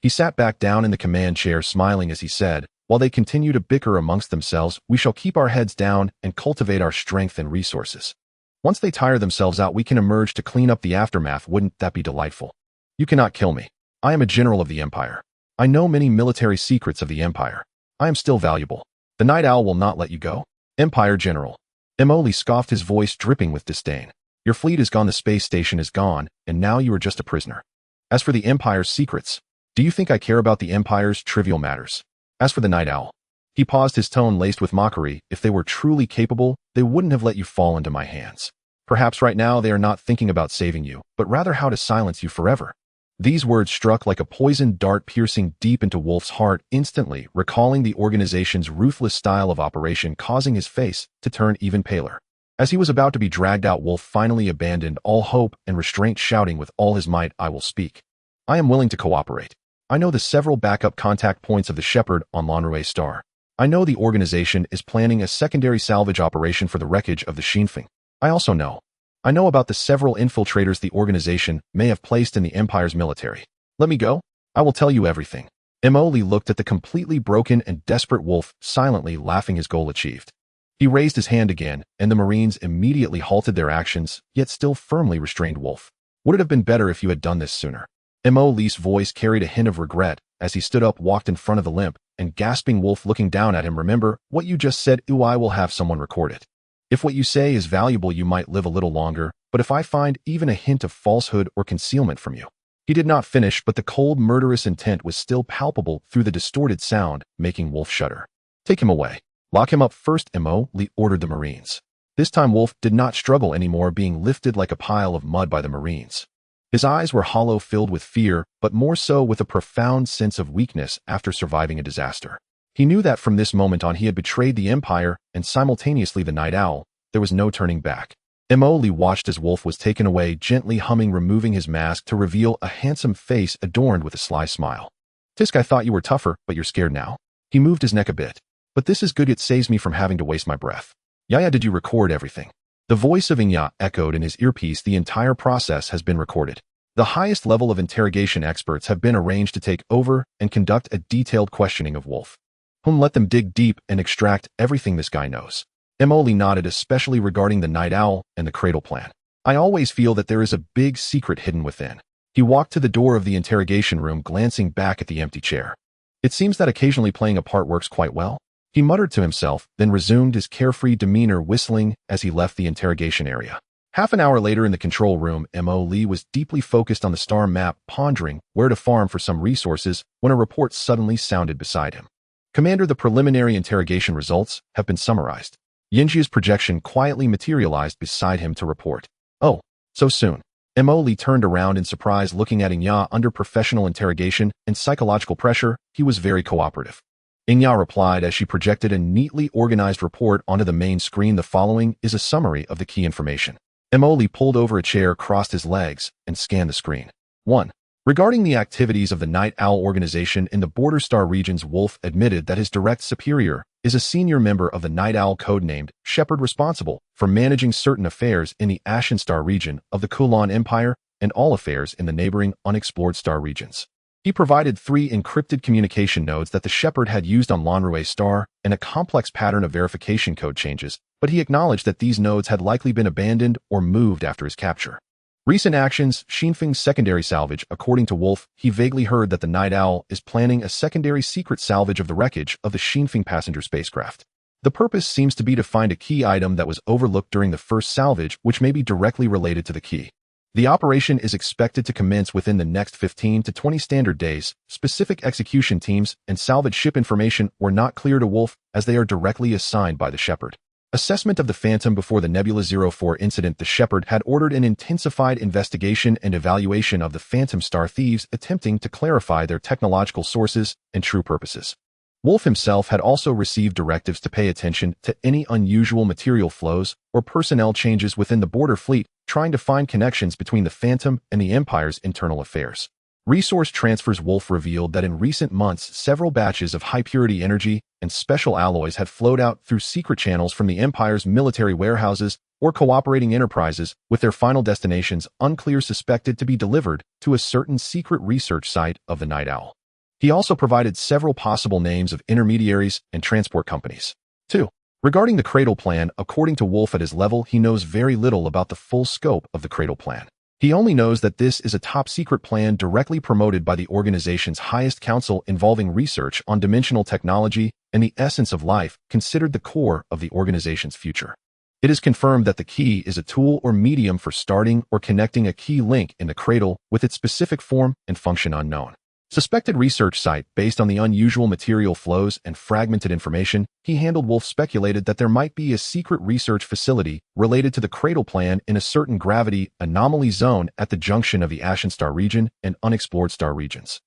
Speaker 1: He sat back down in the command chair, smiling as he said, while they continue to bicker amongst themselves, we shall keep our heads down and cultivate our strength and resources. Once they tire themselves out, we can emerge to clean up the aftermath. Wouldn't that be delightful? You cannot kill me. I am a general of the Empire. I know many military secrets of the Empire. I am still valuable. The Night Owl will not let you go. Empire General. Emoli scoffed, his voice dripping with disdain. Your fleet is gone, the space station is gone, and now you are just a prisoner. As for the Empire's secrets, do you think I care about the Empire's trivial matters? As for the Night Owl, he paused, his tone laced with mockery. If they were truly capable, they wouldn't have let you fall into my hands. Perhaps right now they are not thinking about saving you, but rather how to silence you forever. These words struck like a poisoned dart, piercing deep into Wolf's heart, instantly recalling the organization's ruthless style of operation, causing his face to turn even paler. As he was about to be dragged out, Wolf finally abandoned all hope and restraint, shouting with all his might, I will speak. I am willing to cooperate. I know the several backup contact points of the Shepherd on Lonrue Star. I know the organization is planning a secondary salvage operation for the wreckage of the Xianxia. I also know. I know about the several infiltrators the organization may have placed in the Empire's military. Let me go. I will tell you everything. Emoli looked at the completely broken and desperate Wolf, silently laughing, his goal achieved. He raised his hand again, and the Marines immediately halted their actions, yet still firmly restrained Wolf. Would it have been better if you had done this sooner? Emoli's voice carried a hint of regret as he stood up, walked in front of the limp, and gasping Wolf looking down at him. Remember what you just said? Ooh, I will have someone record it. If what you say is valuable, you might live a little longer, but if I find even a hint of falsehood or concealment from you. He did not finish, but the cold, murderous intent was still palpable through the distorted sound, making Wolf shudder. Take him away. Lock him up first, Emoli ordered the Marines. This time Wolf did not struggle anymore, being lifted like a pile of mud by the Marines. His eyes were hollow, filled with fear, but more so with a profound sense of weakness after surviving a disaster. He knew that from this moment on he had betrayed the Empire and simultaneously the Night Owl. There was no turning back. Emoli watched as Wolf was taken away, gently humming, removing his mask to reveal a handsome face adorned with a sly smile. Tisk, I thought you were tougher, but you're scared now. He moved his neck a bit. But this is good, it saves me from having to waste my breath. Yaya, did you record everything? The voice of Inya echoed in his earpiece. The entire process has been recorded. The highest level of interrogation experts have been arranged to take over and conduct a detailed questioning of Wolf. Let them dig deep and extract everything this guy knows. Emoli nodded, especially regarding the Night Owl and the Cradle plan. I always feel that there is a big secret hidden within. He walked to the door of the interrogation room, glancing back at the empty chair. It seems that occasionally playing a part works quite well. He muttered to himself, then resumed his carefree demeanor, whistling as he left the interrogation area. Half an hour later in the control room, Emoli was deeply focused on the star map, pondering where to farm for some resources, when a report suddenly sounded beside him. Commander, the preliminary interrogation results have been summarized. Xianxia's projection quietly materialized beside him to report. Oh, so soon. Emoli turned around in surprise, looking at Inya. Under professional interrogation and psychological pressure, he was very cooperative. Ingya replied as she projected a neatly organized report onto the main screen. The following is a summary of the key information. Emoli pulled over a chair, crossed his legs, and scanned the screen. 1. Regarding the activities of the Night Owl organization in the Border Star regions, Wolf admitted that his direct superior is a senior member of the Night Owl codenamed Shepard, responsible for managing certain affairs in the Ashen Star region of the Kulan Empire and all affairs in the neighboring unexplored star regions. He provided 3 encrypted communication nodes that the Shepard had used on Lonrue Star and a complex pattern of verification code changes, but he acknowledged that these nodes had likely been abandoned or moved after his capture. Recent actions, Xinfeng's secondary salvage. According to Wolf, he vaguely heard that the Night Owl is planning a secondary secret salvage of the wreckage of the Xinfeng passenger spacecraft. The purpose seems to be to find a key item that was overlooked during the first salvage, which may be directly related to the key. The operation is expected to commence within the next 15 to 20 standard days. Specific execution teams and salvage ship information were not clear to Wolf, as they are directly assigned by the Shepard. Assessment of the Phantom. Before the Nebula 04 incident, the Shepard had ordered an intensified investigation and evaluation of the Phantom Star thieves, attempting to clarify their technological sources and true purposes. Wolf himself had also received directives to pay attention to any unusual material flows or personnel changes within the border fleet, trying to find connections between the Phantom and the Empire's internal affairs. Resource transfers. Wolf revealed that in recent months, several batches of high-purity energy and special alloys had flowed out through secret channels from the Empire's military warehouses or cooperating enterprises, with their final destinations unclear, suspected to be delivered to a certain secret research site of the Night Owl. He also provided several possible names of intermediaries and transport companies. 2. Regarding the Cradle Plan, according to Wolf, at his level, he knows very little about the full scope of the Cradle Plan. He only knows that this is a top-secret plan directly promoted by the organization's highest council, involving research on dimensional technology and the essence of life, considered the core of the organization's future. It is confirmed that the key is a tool or medium for starting or connecting a key link in the Cradle, with its specific form and function unknown. Suspected research site. Based on the unusual material flows and fragmented information he handled, Wolf speculated that there might be a secret research facility related to the Cradle Plan in a certain gravity anomaly zone at the junction of the Ashen Star region and unexplored star regions.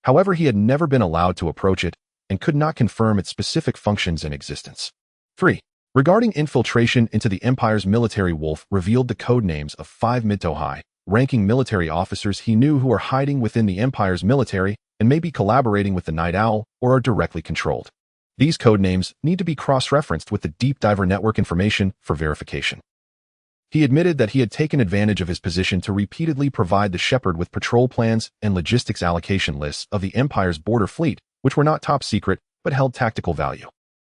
Speaker 1: However, he had never been allowed to approach it and could not confirm its specific functions and existence. 3. Regarding infiltration into the Empire's military, Wolf revealed the codenames of 5 mid-to-high ranking military officers he knew who are hiding within the Empire's military and may be collaborating with the Night Owl or are directly controlled. These codenames need to be cross-referenced with the Deep Diver network information for verification. He admitted that he had taken advantage of his position to repeatedly provide the Shepard with patrol plans and logistics allocation lists of the Empire's border fleet, which were not top secret but held tactical value.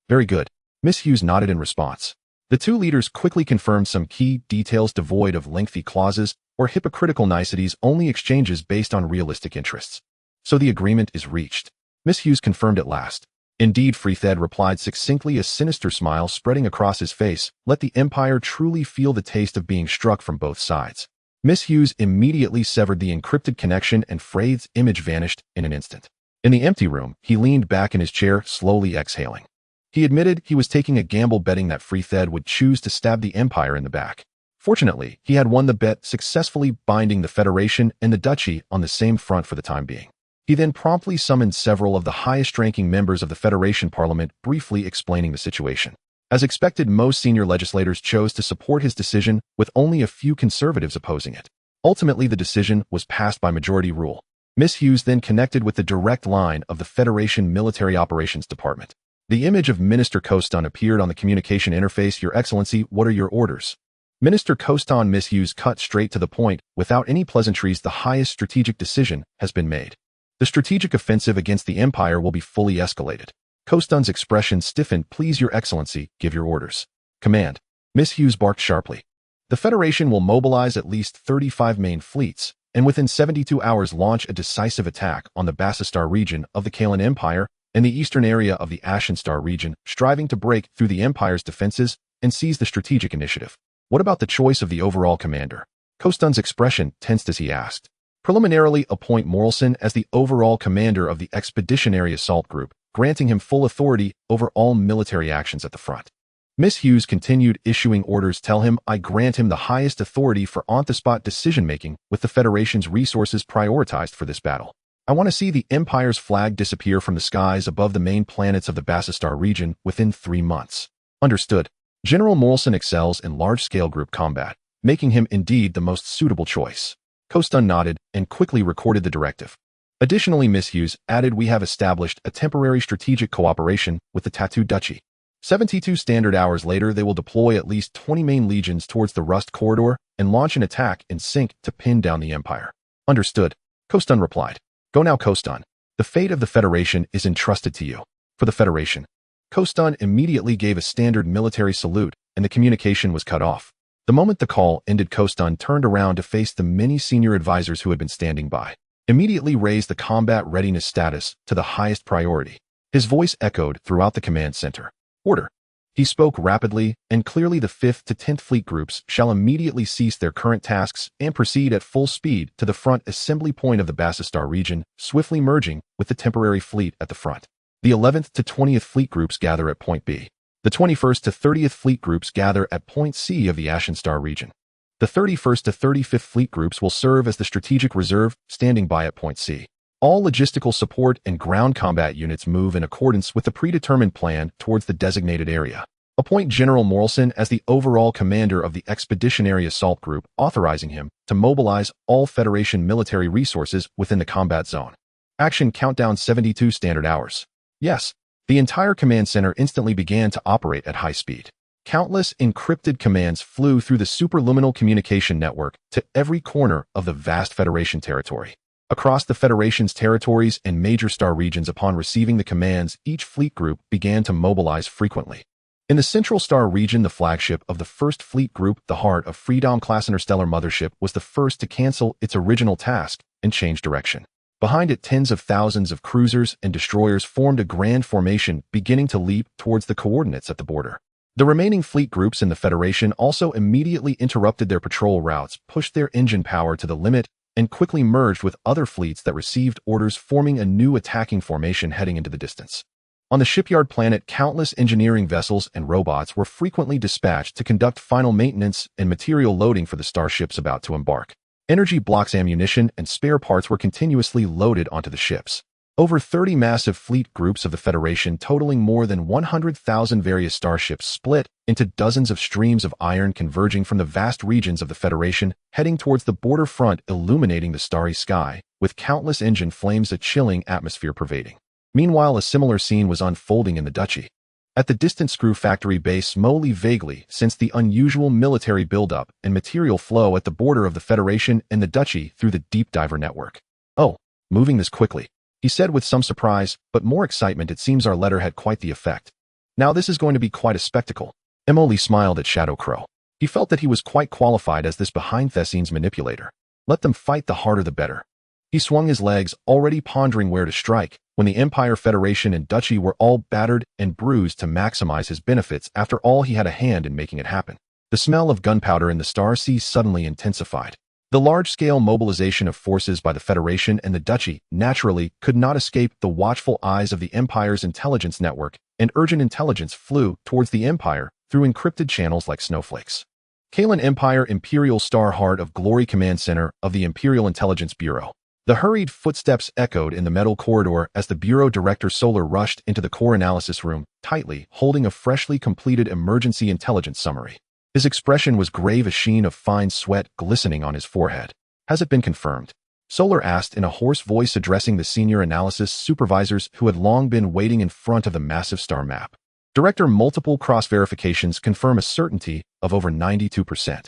Speaker 1: Very good. Miss Hughes nodded in response. The 2 leaders quickly confirmed some key details devoid of lengthy clauses or hypocritical niceties, only exchanges based on realistic interests. So the agreement is reached. Miss Hughes confirmed at last. Indeed, Freethed replied succinctly, a sinister smile spreading across his face. Let the Empire truly feel the taste of being struck from both sides. Miss Hughes immediately severed the encrypted connection and Freyd's image vanished in an instant. In the empty room, he leaned back in his chair, slowly exhaling. He admitted he was taking a gamble, betting that Freethed would choose to stab the Empire in the back. Fortunately, he had won the bet, successfully binding the Federation and the Duchy on the same front for the time being. He then promptly summoned several of the highest-ranking members of the Federation Parliament, briefly explaining the situation. As expected, most senior legislators chose to support his decision, with only a few conservatives opposing it. Ultimately, the decision was passed by majority rule. Miss Hughes then connected with the direct line of the Federation Military Operations Department. The image of Minister Coston appeared on the communication interface. Your Excellency, what are your orders? Minister Coston. Miss Hughes cut straight to the point, without any pleasantries. The highest strategic decision has been made. The strategic offensive against the Empire will be fully escalated. Coston's expression stiffened. Please, Your Excellency, give your orders. Command. Miss Hughes barked sharply. The Federation will mobilize at least 35 main fleets, and within 72 hours launch a decisive attack on the Bassistar region of the Kalan Empire and the eastern area of the Ashen Star region, striving to break through the Empire's defenses and seize the strategic initiative. What about the choice of the overall commander? Coston's expression tensed as he asked. Preliminarily appoint Morrison as the overall commander of the Expeditionary Assault Group, granting him full authority over all military actions at the front. Miss Hughes continued issuing orders. Tell him I grant him the highest authority for on-the-spot decision-making, with the Federation's resources prioritized for this battle. I want to see the Empire's flag disappear from the skies above the main planets of the Bassistar region within 3 months. Understood. General Morrison excels in large-scale group combat, making him indeed the most suitable choice. Kostan nodded and quickly recorded the directive. Additionally, Miss Hughes added, we have established a temporary strategic cooperation with the Tattoo Duchy. 72 standard hours later, they will deploy at least 20 main legions towards the Rust Corridor and launch an attack in sync to pin down the Empire. Understood. Kostan replied. Go now, Kostan. The fate of the Federation is entrusted to you. For the Federation. Kostan immediately gave a standard military salute, and the communication was cut off. The moment the call ended, Kostan turned around to face the many senior advisors who had been standing by. Immediately raised the combat readiness status to the highest priority. His voice echoed throughout the command center. Order. He spoke rapidly and clearly. The 5th to 10th Fleet Groups shall immediately cease their current tasks and proceed at full speed to the front assembly point of the Bassistar region, swiftly merging with the temporary fleet at the front. The 11th to 20th Fleet Groups gather at Point B. The 21st to 30th Fleet Groups gather at Point C of the Ashenstar region. The 31st to 35th Fleet Groups will serve as the strategic reserve, standing by at Point C. All logistical support and ground combat units move in accordance with the predetermined plan towards the designated area. Appoint General Morrison as the overall commander of the Expeditionary Assault Group, authorizing him to mobilize all Federation military resources within the combat zone. Action countdown 72 standard hours. Yes, the entire command center instantly began to operate at high speed. Countless encrypted commands flew through the superluminal communication network to every corner of the vast Federation territory. Across the Federation's territories and major star regions, upon receiving the commands, each fleet group began to mobilize frequently. In the Central Star region, the flagship of the 1st Fleet Group, the Heart of Freedom-class interstellar mothership, was the first to cancel its original task and change direction. Behind it, tens of thousands of cruisers and destroyers formed a grand formation, beginning to leap towards the coordinates at the border. The remaining fleet groups in the Federation also immediately interrupted their patrol routes, pushed their engine power to the limit, and quickly merged with other fleets that received orders, forming a new attacking formation heading into the distance. On the shipyard planet, countless engineering vessels and robots were frequently dispatched to conduct final maintenance and material loading for the starships about to embark. Energy blocks, ammunition, and spare parts were continuously loaded onto the ships. Over 30 massive fleet groups of the Federation, totaling more than 100,000 various starships, split into dozens of streams of iron, converging from the vast regions of the Federation, heading towards the border front, illuminating the starry sky, with countless engine flames, a chilling atmosphere pervading. Meanwhile, a similar scene was unfolding in the Duchy. At the distant screw factory base, slowly, vaguely, sensed the unusual military buildup and material flow at the border of the Federation and the Duchy through the deep diver network. Oh, moving this quickly, he said with some surprise, but more excitement. It seems our letter had quite the effect. Now this is going to be quite a spectacle. Emily smiled at Shadow Crow. He felt that he was quite qualified as this behind-the-scenes manipulator. Let them fight, the harder the better. He swung his legs, already pondering where to strike, when the Empire, Federation, and Duchy were all battered and bruised to maximize his benefits. After all, he had a hand in making it happen. The smell of gunpowder in the Star Sea suddenly intensified. The large-scale mobilization of forces by the Federation and the Duchy, naturally, could not escape the watchful eyes of the Empire's intelligence network, and urgent intelligence flew towards the Empire through encrypted channels like snowflakes. Kalen Empire Imperial Star Heart of Glory Command Center of the Imperial Intelligence Bureau. The hurried footsteps echoed in the metal corridor as the Bureau Director Solar rushed into the core analysis room, tightly holding a freshly completed emergency intelligence summary. His expression was grave, a sheen of fine sweat glistening on his forehead. Has it been confirmed? Solar asked in a hoarse voice, addressing the senior analysis supervisors who had long been waiting in front of the massive star map. Director, multiple cross-verifications confirm a certainty of over 92%.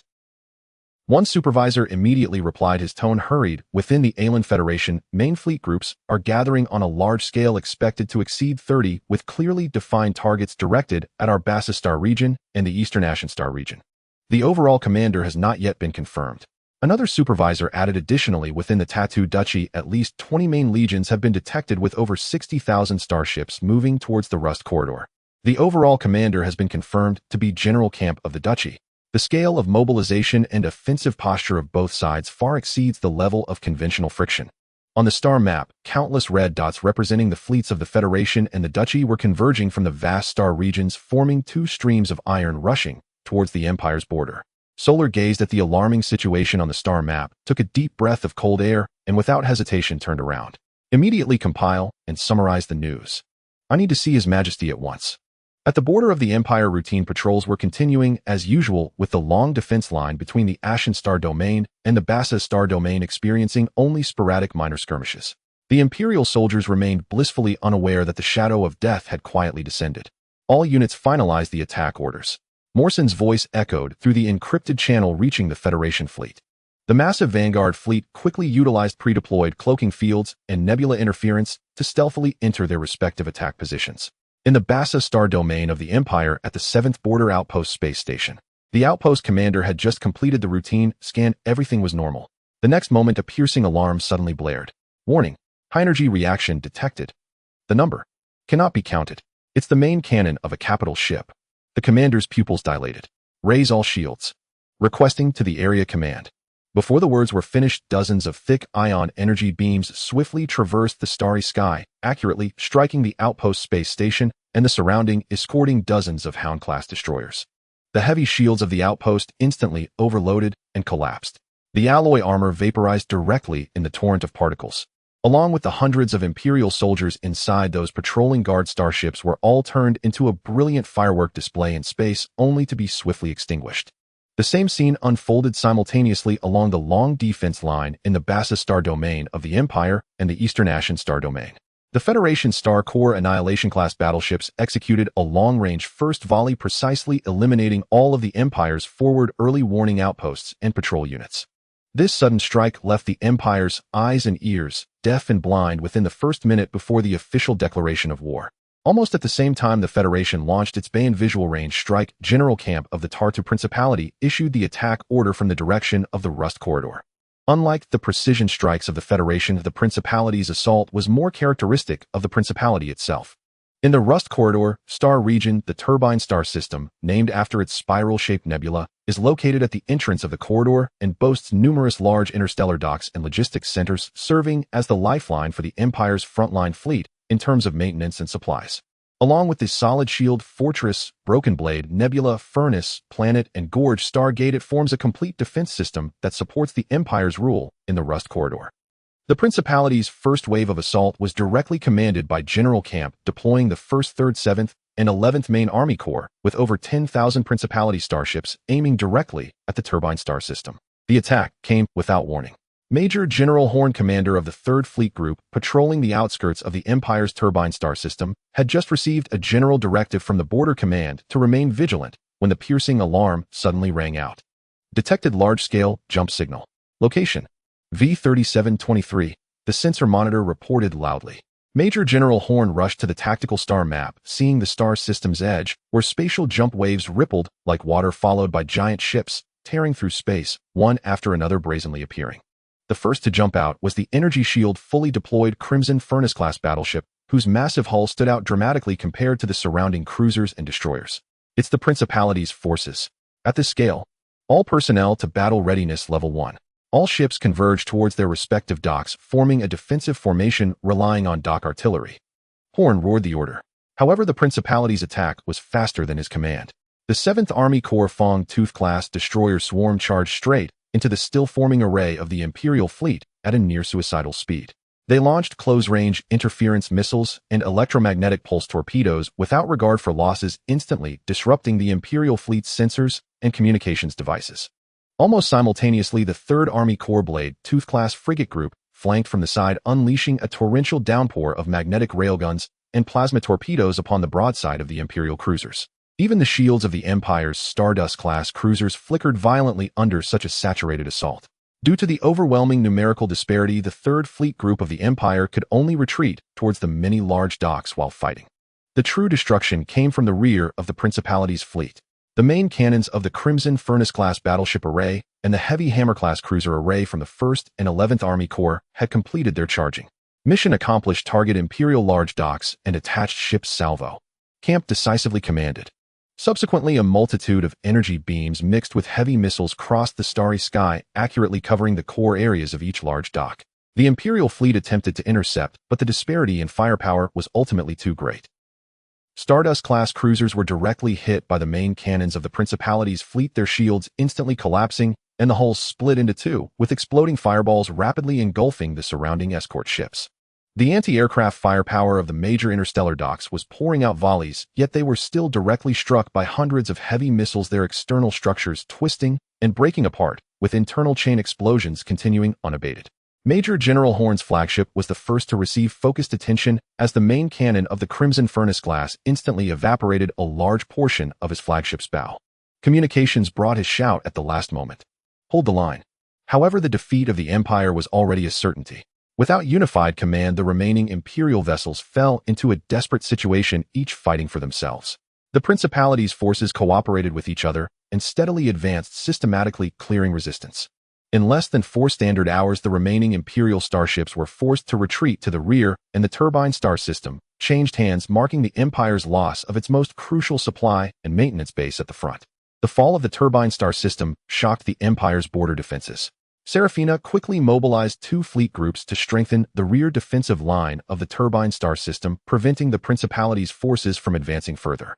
Speaker 1: One supervisor immediately replied, his tone hurried. Within the Aelan Federation, main fleet groups are gathering on a large scale, expected to exceed 30, with clearly defined targets directed at our Bassistar region and the Eastern Ashenstar region. The overall commander has not yet been confirmed. Another supervisor added, additionally, within the Tattoo Duchy, at least 20 main legions have been detected, with over 60,000 starships moving towards the Rust Corridor. The overall commander has been confirmed to be General Camp of the Duchy. The scale of mobilization and offensive posture of both sides far exceeds the level of conventional friction. On the star map, countless red dots representing the fleets of the Federation and the Duchy were converging from the vast star regions, forming two streams of iron rushing towards the Empire's border. Solar gazed at the alarming situation on the star map, took a deep breath of cold air, and without hesitation turned around. Immediately compile and summarize the news. I need to see His Majesty at once. At the border of the Empire, routine patrols were continuing as usual, with the long defense line between the Ashen Star Domain and the Bassa Star Domain experiencing only sporadic minor skirmishes. The Imperial soldiers remained blissfully unaware that the shadow of death had quietly descended. All units finalized the attack orders. Morson's voice echoed through the encrypted channel reaching the Federation fleet. The massive Vanguard fleet quickly utilized pre-deployed cloaking fields and nebula interference to stealthily enter their respective attack positions. In the Bassa Star Domain of the Empire at the 7th Border Outpost Space Station, the outpost commander had just completed the routine scan. Everything was normal. The next moment, a piercing alarm suddenly blared. Warning. High-energy reaction detected. The number cannot be counted. It's the main cannon of a capital ship. The commander's pupils dilated. Raise all shields. Requesting to the area command. Before the words were finished, dozens of thick ion energy beams swiftly traversed the starry sky, accurately striking the outpost space station and the surrounding, escorting dozens of Hound-class destroyers. The heavy shields of the outpost instantly overloaded and collapsed. The alloy armor vaporized directly in the torrent of particles. Along with the hundreds of Imperial soldiers inside, those patrolling guard starships were all turned into a brilliant firework display in space, only to be swiftly extinguished. The same scene unfolded simultaneously along the long defense line in the Bassa Star Domain of the Empire and the Eastern Ashen Star Domain. The Federation Star Corps Annihilation-class battleships executed a long-range first volley, precisely eliminating all of the Empire's forward early warning outposts and patrol units. This sudden strike left the Empire's eyes and ears deaf and blind within the first minute before the official declaration of war. Almost at the same time the Federation launched its Bayon visual range strike, General Camp of the Tartu Principality issued the attack order from the direction of the Rust Corridor. Unlike the precision strikes of the Federation, the Principality's assault was more characteristic of the Principality itself. In the Rust Corridor, Star Region, the Turbine Star System, named after its spiral-shaped nebula, is located at the entrance of the corridor and boasts numerous large interstellar docks and logistics centers, serving as the lifeline for the Empire's frontline fleet in terms of maintenance and supplies. Along with the Solid Shield, Fortress, Broken Blade, Nebula, Furnace, Planet, and Gorge Stargate, it forms a complete defense system that supports the Empire's rule in the Rust Corridor. The Principality's first wave of assault was directly commanded by General Camp, deploying the 1st, 3rd, 7th, and 11th Main Army Corps, with over 10,000 Principality starships aiming directly at the Turbine Star System. The attack came without warning. Major General Horn, commander of the 3rd Fleet Group, patrolling the outskirts of the Empire's Turbine Star System, had just received a general directive from the Border Command to remain vigilant when the piercing alarm suddenly rang out. Detected large-scale jump signal. Location: V3723. The sensor monitor reported loudly. Major General Horn rushed to the tactical star map, seeing the star system's edge, where spatial jump waves rippled like water, followed by giant ships tearing through space, one after another brazenly appearing. The first to jump out was the Energy Shield fully deployed Crimson Furnace-class battleship, whose massive hull stood out dramatically compared to the surrounding cruisers and destroyers. It's the Principality's forces. At this scale, all personnel to battle readiness level 1. All ships converge towards their respective docks, forming a defensive formation relying on dock artillery. Horn roared the order. However, the Principality's attack was faster than his command. The 7th Army Corps Fong Tooth-class destroyer swarm charged straight into the still-forming array of the Imperial fleet at a near-suicidal speed. They launched close-range interference missiles and electromagnetic pulse torpedoes without regard for losses, instantly disrupting the Imperial fleet's sensors and communications devices. Almost simultaneously, the 3rd Army Corps Blade Tooth-class frigate group flanked from the side, unleashing a torrential downpour of magnetic railguns and plasma torpedoes upon the broadside of the Imperial cruisers. Even the shields of the Empire's Stardust-class cruisers flickered violently under such a saturated assault. Due to the overwhelming numerical disparity, the 3rd Fleet Group of the Empire could only retreat towards the many large docks while fighting. The true destruction came from the rear of the Principality's fleet. The main cannons of the Crimson Furnace-class battleship array and the Heavy Hammer-class cruiser array from the 1st and 11th Army Corps had completed their charging. Mission accomplished. Target Imperial large docks and attached ships salvo. Camp decisively commanded. Subsequently, a multitude of energy beams mixed with heavy missiles crossed the starry sky, accurately covering the core areas of each large dock. The Imperial fleet attempted to intercept, but the disparity in firepower was ultimately too great. Stardust-class cruisers were directly hit by the main cannons of the Principality's fleet, their shields instantly collapsing, and the hulls split into two, with exploding fireballs rapidly engulfing the surrounding escort ships. The anti-aircraft firepower of the major interstellar docks was pouring out volleys, yet they were still directly struck by hundreds of heavy missiles, their external structures twisting and breaking apart, with internal chain explosions continuing unabated. Major General Horn's flagship was the first to receive focused attention as the main cannon of the Crimson Furnace class instantly evaporated a large portion of his flagship's bow. Communications brought his shout at the last moment. Hold the line. However, the defeat of the Empire was already a certainty. Without unified command, the remaining Imperial vessels fell into a desperate situation, each fighting for themselves. The Principality's forces cooperated with each other and steadily advanced, systematically clearing resistance. In less than 4 standard hours, the remaining Imperial starships were forced to retreat to the rear, and the Turbine Star System changed hands, marking the Empire's loss of its most crucial supply and maintenance base at the front. The fall of the Turbine Star System shocked the Empire's border defenses. Serafina quickly mobilized 2 fleet groups to strengthen the rear defensive line of the Turbine Star System, preventing the Principality's forces from advancing further.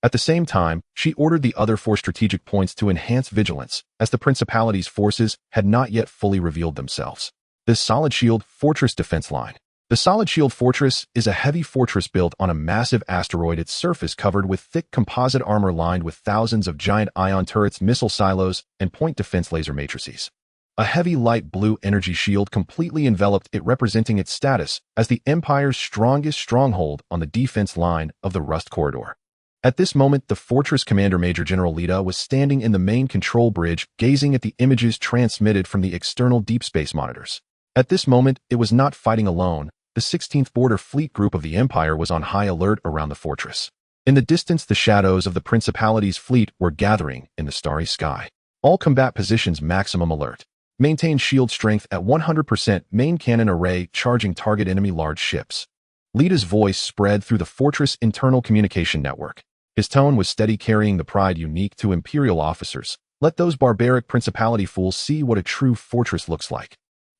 Speaker 1: At the same time, she ordered the other 4 strategic points to enhance vigilance, as the Principality's forces had not yet fully revealed themselves. The Solid Shield Fortress Defense Line. The Solid Shield Fortress is a heavy fortress built on a massive asteroid, its surface covered with thick composite armor lined with thousands of giant ion turrets, missile silos, and point defense laser matrices. A heavy light blue energy shield completely enveloped it, representing its status as the Empire's strongest stronghold on the defense line of the Rust Corridor. At this moment, the fortress commander, Major General Lita, was standing in the main control bridge, gazing at the images transmitted from the external deep space monitors. At this moment, it was not fighting alone. The 16th Border Fleet Group of the Empire was on high alert around the fortress. In the distance, the shadows of the Principality's fleet were gathering in the starry sky. All combat positions maximum alert. Maintain shield strength at 100%, main cannon array charging target enemy large ships. Lita's voice spread through the fortress internal communication network. His tone was steady, carrying the pride unique to Imperial officers. Let those barbaric Principality fools see what a true fortress looks like.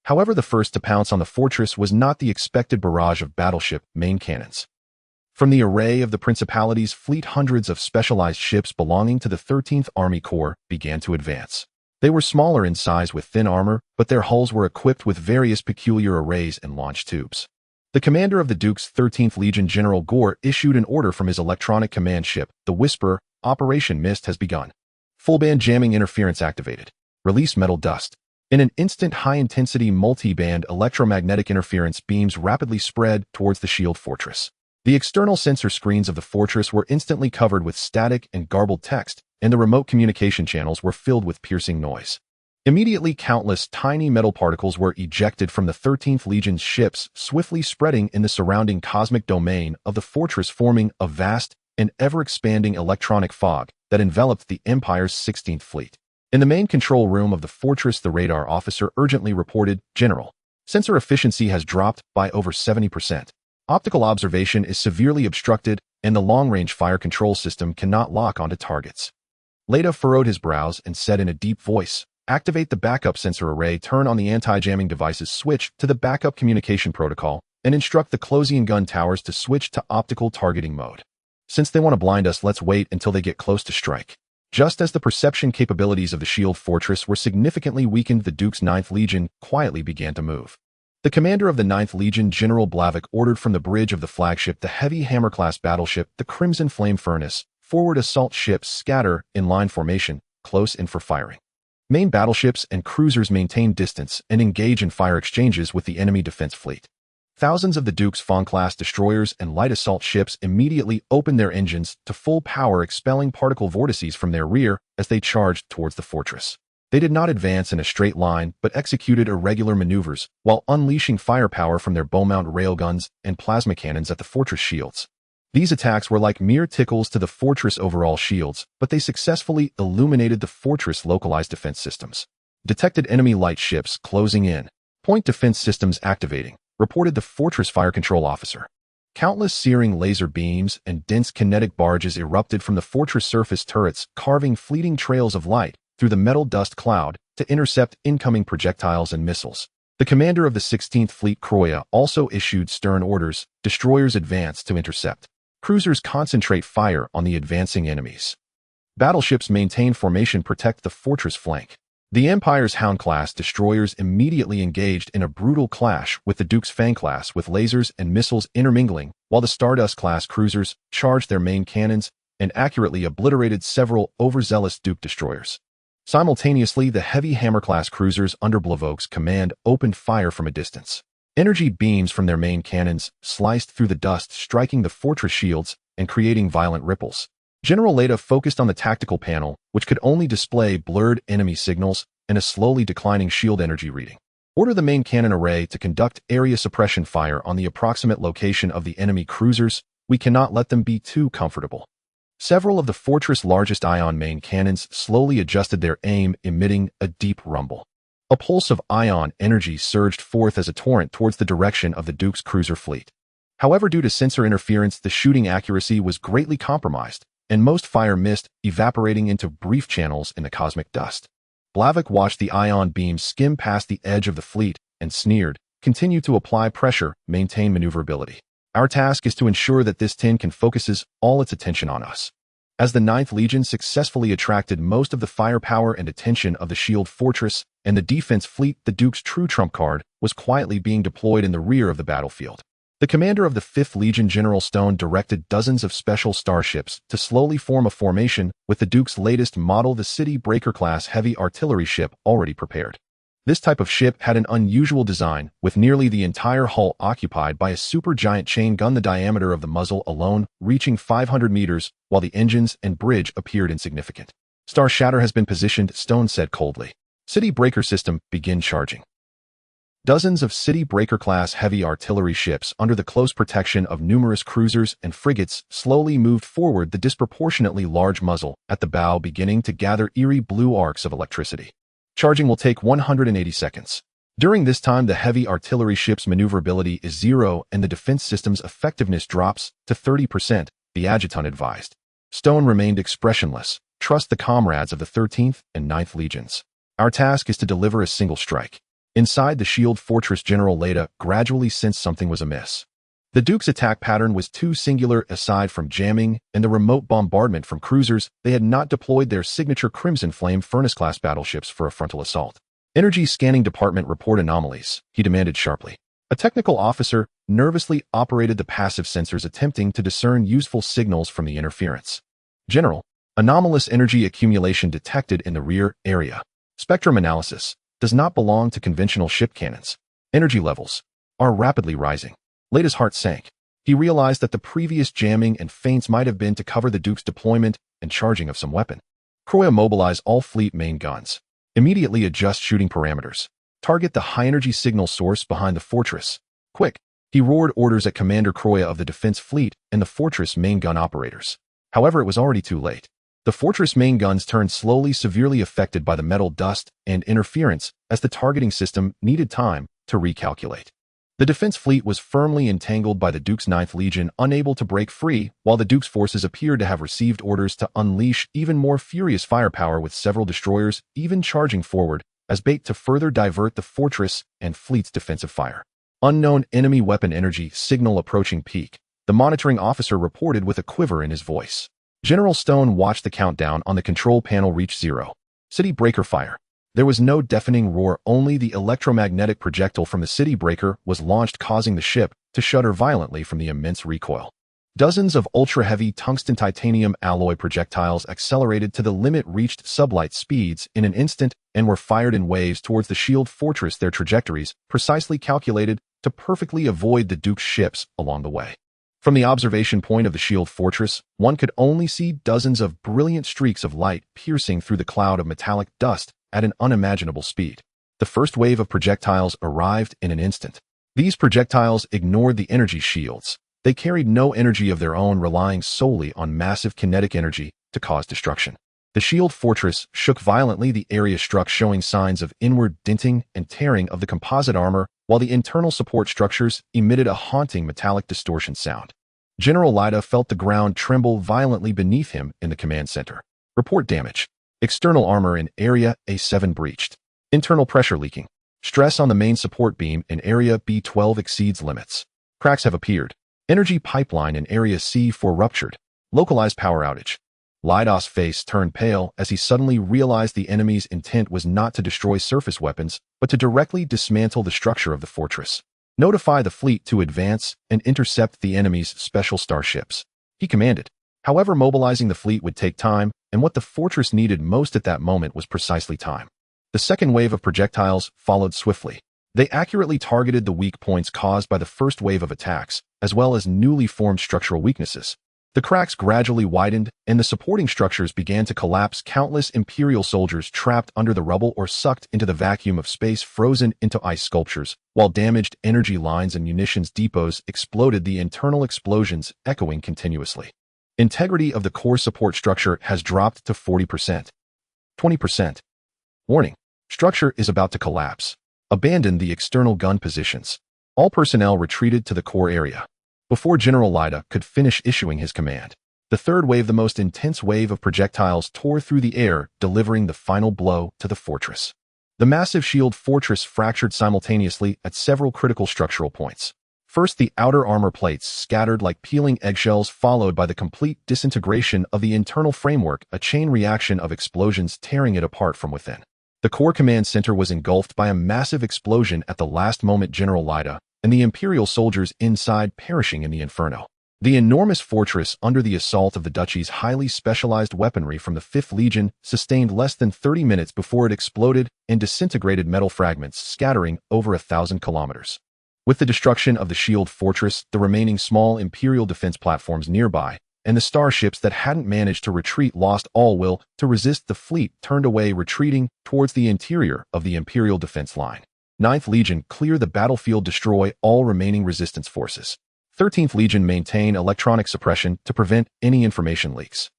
Speaker 1: However, the first to pounce on the fortress was not the expected barrage of battleship main cannons. From the array of the Principality's fleet, hundreds of specialized ships belonging to the 13th Army Corps began to advance. They were smaller in size with thin armor, but their hulls were equipped with various peculiar arrays and launch tubes. The commander of the Duke's 13th Legion, General Gore, issued an order from his electronic command ship, the Whisperer. Operation Mist has begun. Full-band jamming interference activated. Release metal dust. In an instant, high-intensity multi-band electromagnetic interference beams rapidly spread towards the shield fortress. The external sensor screens of the fortress were instantly covered with static and garbled text, and the remote communication channels were filled with piercing noise. Immediately, countless tiny metal particles were ejected from the 13th Legion's ships, swiftly spreading in the surrounding cosmic domain of the fortress, forming a vast and ever-expanding electronic fog that enveloped the Empire's 16th Fleet. In the main control room of the fortress, the radar officer urgently reported, "General, sensor efficiency has dropped by over 70%. Optical observation is severely obstructed, and the long-range fire control system cannot lock onto targets." Lita furrowed his brows and said in a deep voice, "Activate the backup sensor array, turn on the anti-jamming devices, switch to the backup communication protocol, and instruct the closing gun towers to switch to optical targeting mode. Since they want to blind us, let's wait until they get close to strike." Just as the perception capabilities of the shield fortress were significantly weakened, the Duke's 9th Legion quietly began to move. The commander of the 9th Legion, General Blavik, ordered from the bridge of the flagship, the heavy hammer-class battleship, the Crimson Flame Furnace, forward assault ships scatter in line formation, close in for firing. Main battleships and cruisers maintain distance and engage in fire exchanges with the enemy defense fleet. Thousands of the Duke's Fawn-class destroyers and light assault ships immediately opened their engines to full power, expelling particle vortices from their rear as they charged towards the fortress. They did not advance in a straight line, but executed irregular maneuvers while unleashing firepower from their bow-mount railguns and plasma cannons at the fortress shields. These attacks were like mere tickles to the fortress' overall shields, but they successfully illuminated the fortress' localized defense systems. Detected enemy light ships closing in. Point defense systems activating, reported the fortress fire control officer. Countless searing laser beams and dense kinetic barges erupted from the fortress surface turrets, carving fleeting trails of light through the metal dust cloud to intercept incoming projectiles and missiles. The commander of the 16th Fleet, Croya, also issued stern orders: destroyers advance to intercept. Cruisers concentrate fire on the advancing enemies. Battleships maintain formation, protect the fortress flank. The Empire's Hound-class destroyers immediately engaged in a brutal clash with the Duke's Fang-class with lasers and missiles intermingling, while the Stardust-class cruisers charged their main cannons and accurately obliterated several overzealous Duke destroyers. Simultaneously, the heavy Hammer-class cruisers under Blavok's command opened fire from a distance. Energy beams from their main cannons sliced through the dust, striking the fortress shields and creating violent ripples. General Leda focused on the tactical panel, which could only display blurred enemy signals and a slowly declining shield energy reading. Order the main cannon array to conduct area suppression fire on the approximate location of the enemy cruisers. We cannot let them be too comfortable. Several of the fortress' largest ion main cannons slowly adjusted their aim, emitting a deep rumble. A pulse of ion energy surged forth as a torrent towards the direction of the Duke's cruiser fleet. However, due to sensor interference, the shooting accuracy was greatly compromised, and most fire missed, evaporating into brief channels in the cosmic dust. Blavok watched the ion beams skim past the edge of the fleet and sneered, "Continue to apply pressure, maintain maneuverability. Our task is to ensure that this tin can focuses all its attention on us." As the 9th Legion successfully attracted most of the firepower and attention of the shield fortress and the defense fleet, the Duke's true trump card was quietly being deployed in the rear of the battlefield. The commander of the 5th Legion, General Stone, directed dozens of special starships to slowly form a formation with the Duke's latest model, the City Breaker-class heavy artillery ship, already prepared. This type of ship had an unusual design, with nearly the entire hull occupied by a supergiant chain gun, the diameter of the muzzle alone reaching 500 meters, while the engines and bridge appeared insignificant. "Star Shatter has been positioned," Stone said coldly. "City Breaker system, begin charging." Dozens of City Breaker-class heavy artillery ships, under the close protection of numerous cruisers and frigates, slowly moved forward, the disproportionately large muzzle at the bow beginning to gather eerie blue arcs of electricity. Charging will take 180 seconds. During this time, the heavy artillery ship's maneuverability is 0 and the defense system's effectiveness drops to 30%, the adjutant advised. Stone remained expressionless. "Trust the comrades of the 13th and 9th Legions. Our task is to deliver a single strike." Inside the shield fortress, General Leda gradually sensed something was amiss. The Duke's attack pattern was too singular. Aside from jamming and the remote bombardment from cruisers, they had not deployed their signature Crimson Flame Furnace-class battleships for a frontal assault. "Energy Scanning Department, report anomalies," he demanded sharply. A technical officer nervously operated the passive sensors, attempting to discern useful signals from the interference. "General, anomalous energy accumulation detected in the rear area. Spectrum analysis does not belong to conventional ship cannons. Energy levels are rapidly rising." Leda's heart sank. He realized that the previous jamming and feints might have been to cover the Duke's deployment and charging of some weapon. "Croya, mobilize all fleet main guns. Immediately adjust shooting parameters. Target the high-energy signal source behind the fortress. Quick!" He roared orders at Commander Croya of the defense fleet and the fortress main gun operators. However, it was already too late. The fortress main guns turned slowly, severely affected by the metal dust and interference, as the targeting system needed time to recalculate. The defense fleet was firmly entangled by the Duke's 9th Legion, unable to break free, while the Duke's forces appeared to have received orders to unleash even more furious firepower, with several destroyers even charging forward as bait to further divert the fortress and fleet's defensive fire. "Unknown enemy weapon energy signal approaching peak," the monitoring officer reported with a quiver in his voice. General Stone watched the countdown on the control panel reach 0. "City Breaker fire." There was no deafening roar, only the electromagnetic projectile from the City Breaker was launched, causing the ship to shudder violently from the immense recoil. Dozens of ultra-heavy tungsten titanium alloy projectiles accelerated to the limit, reached sublight speeds in an instant, and were fired in waves towards the shield fortress, their trajectories precisely calculated to perfectly avoid the Duke's ships along the way. From the observation point of the shield fortress, one could only see dozens of brilliant streaks of light piercing through the cloud of metallic dust at an unimaginable speed. The first wave of projectiles arrived in an instant. These projectiles ignored the energy shields. They carried no energy of their own, relying solely on massive kinetic energy to cause destruction. The shield fortress shook violently, the area struck, showing signs of inward denting and tearing of the composite armor, while the internal support structures emitted a haunting metallic distortion sound. General Lida felt the ground tremble violently beneath him in the command center. "Report damage. External armor in Area A7 breached. Internal pressure leaking. Stress on the main support beam in Area B12 exceeds limits. Cracks have appeared. Energy pipeline in Area C4 ruptured. Localized power outage." Lida's face turned pale as he suddenly realized the enemy's intent was not to destroy surface weapons, but to directly dismantle the structure of the fortress. Notify the fleet to advance and intercept the enemy's special starships, he commanded. However, mobilizing the fleet would take time, and what the fortress needed most at that moment was precisely time. The second wave of projectiles followed swiftly. They accurately targeted the weak points caused by the first wave of attacks, as well as newly formed structural weaknesses. The cracks gradually widened, and the supporting structures began to collapse. Countless Imperial soldiers trapped under the rubble or sucked into the vacuum of space frozen into ice sculptures, while damaged energy lines and munitions depots exploded, the internal explosions echoing continuously. Integrity of the core support structure has dropped to 40%. 20%. Warning. Structure is about to collapse. Abandon the external gun positions. All personnel retreated to the core area. Before General Lida could finish issuing his command, the third wave, the most intense wave of projectiles, tore through the air, delivering the final blow to the fortress. The massive shield fortress fractured simultaneously at several critical structural points. First, the outer armor plates scattered like peeling eggshells, followed by the complete disintegration of the internal framework, a chain reaction of explosions tearing it apart from within. The core command center was engulfed by a massive explosion at the last moment. General Lida and the Imperial soldiers inside perishing in the inferno. The enormous fortress, under the assault of the Duchy's highly specialized weaponry from the 5th Legion, sustained less than 30 minutes before it exploded in disintegrated metal fragments scattering over 1,000 kilometers. With the destruction of the shield fortress, the remaining small Imperial defense platforms nearby, and the starships that hadn't managed to retreat lost all will to resist, the fleet turned away, retreating towards the interior of the Imperial defense line. 9th Legion, clear the battlefield, destroy all remaining resistance forces. 13th Legion, maintain electronic suppression to prevent any information leaks.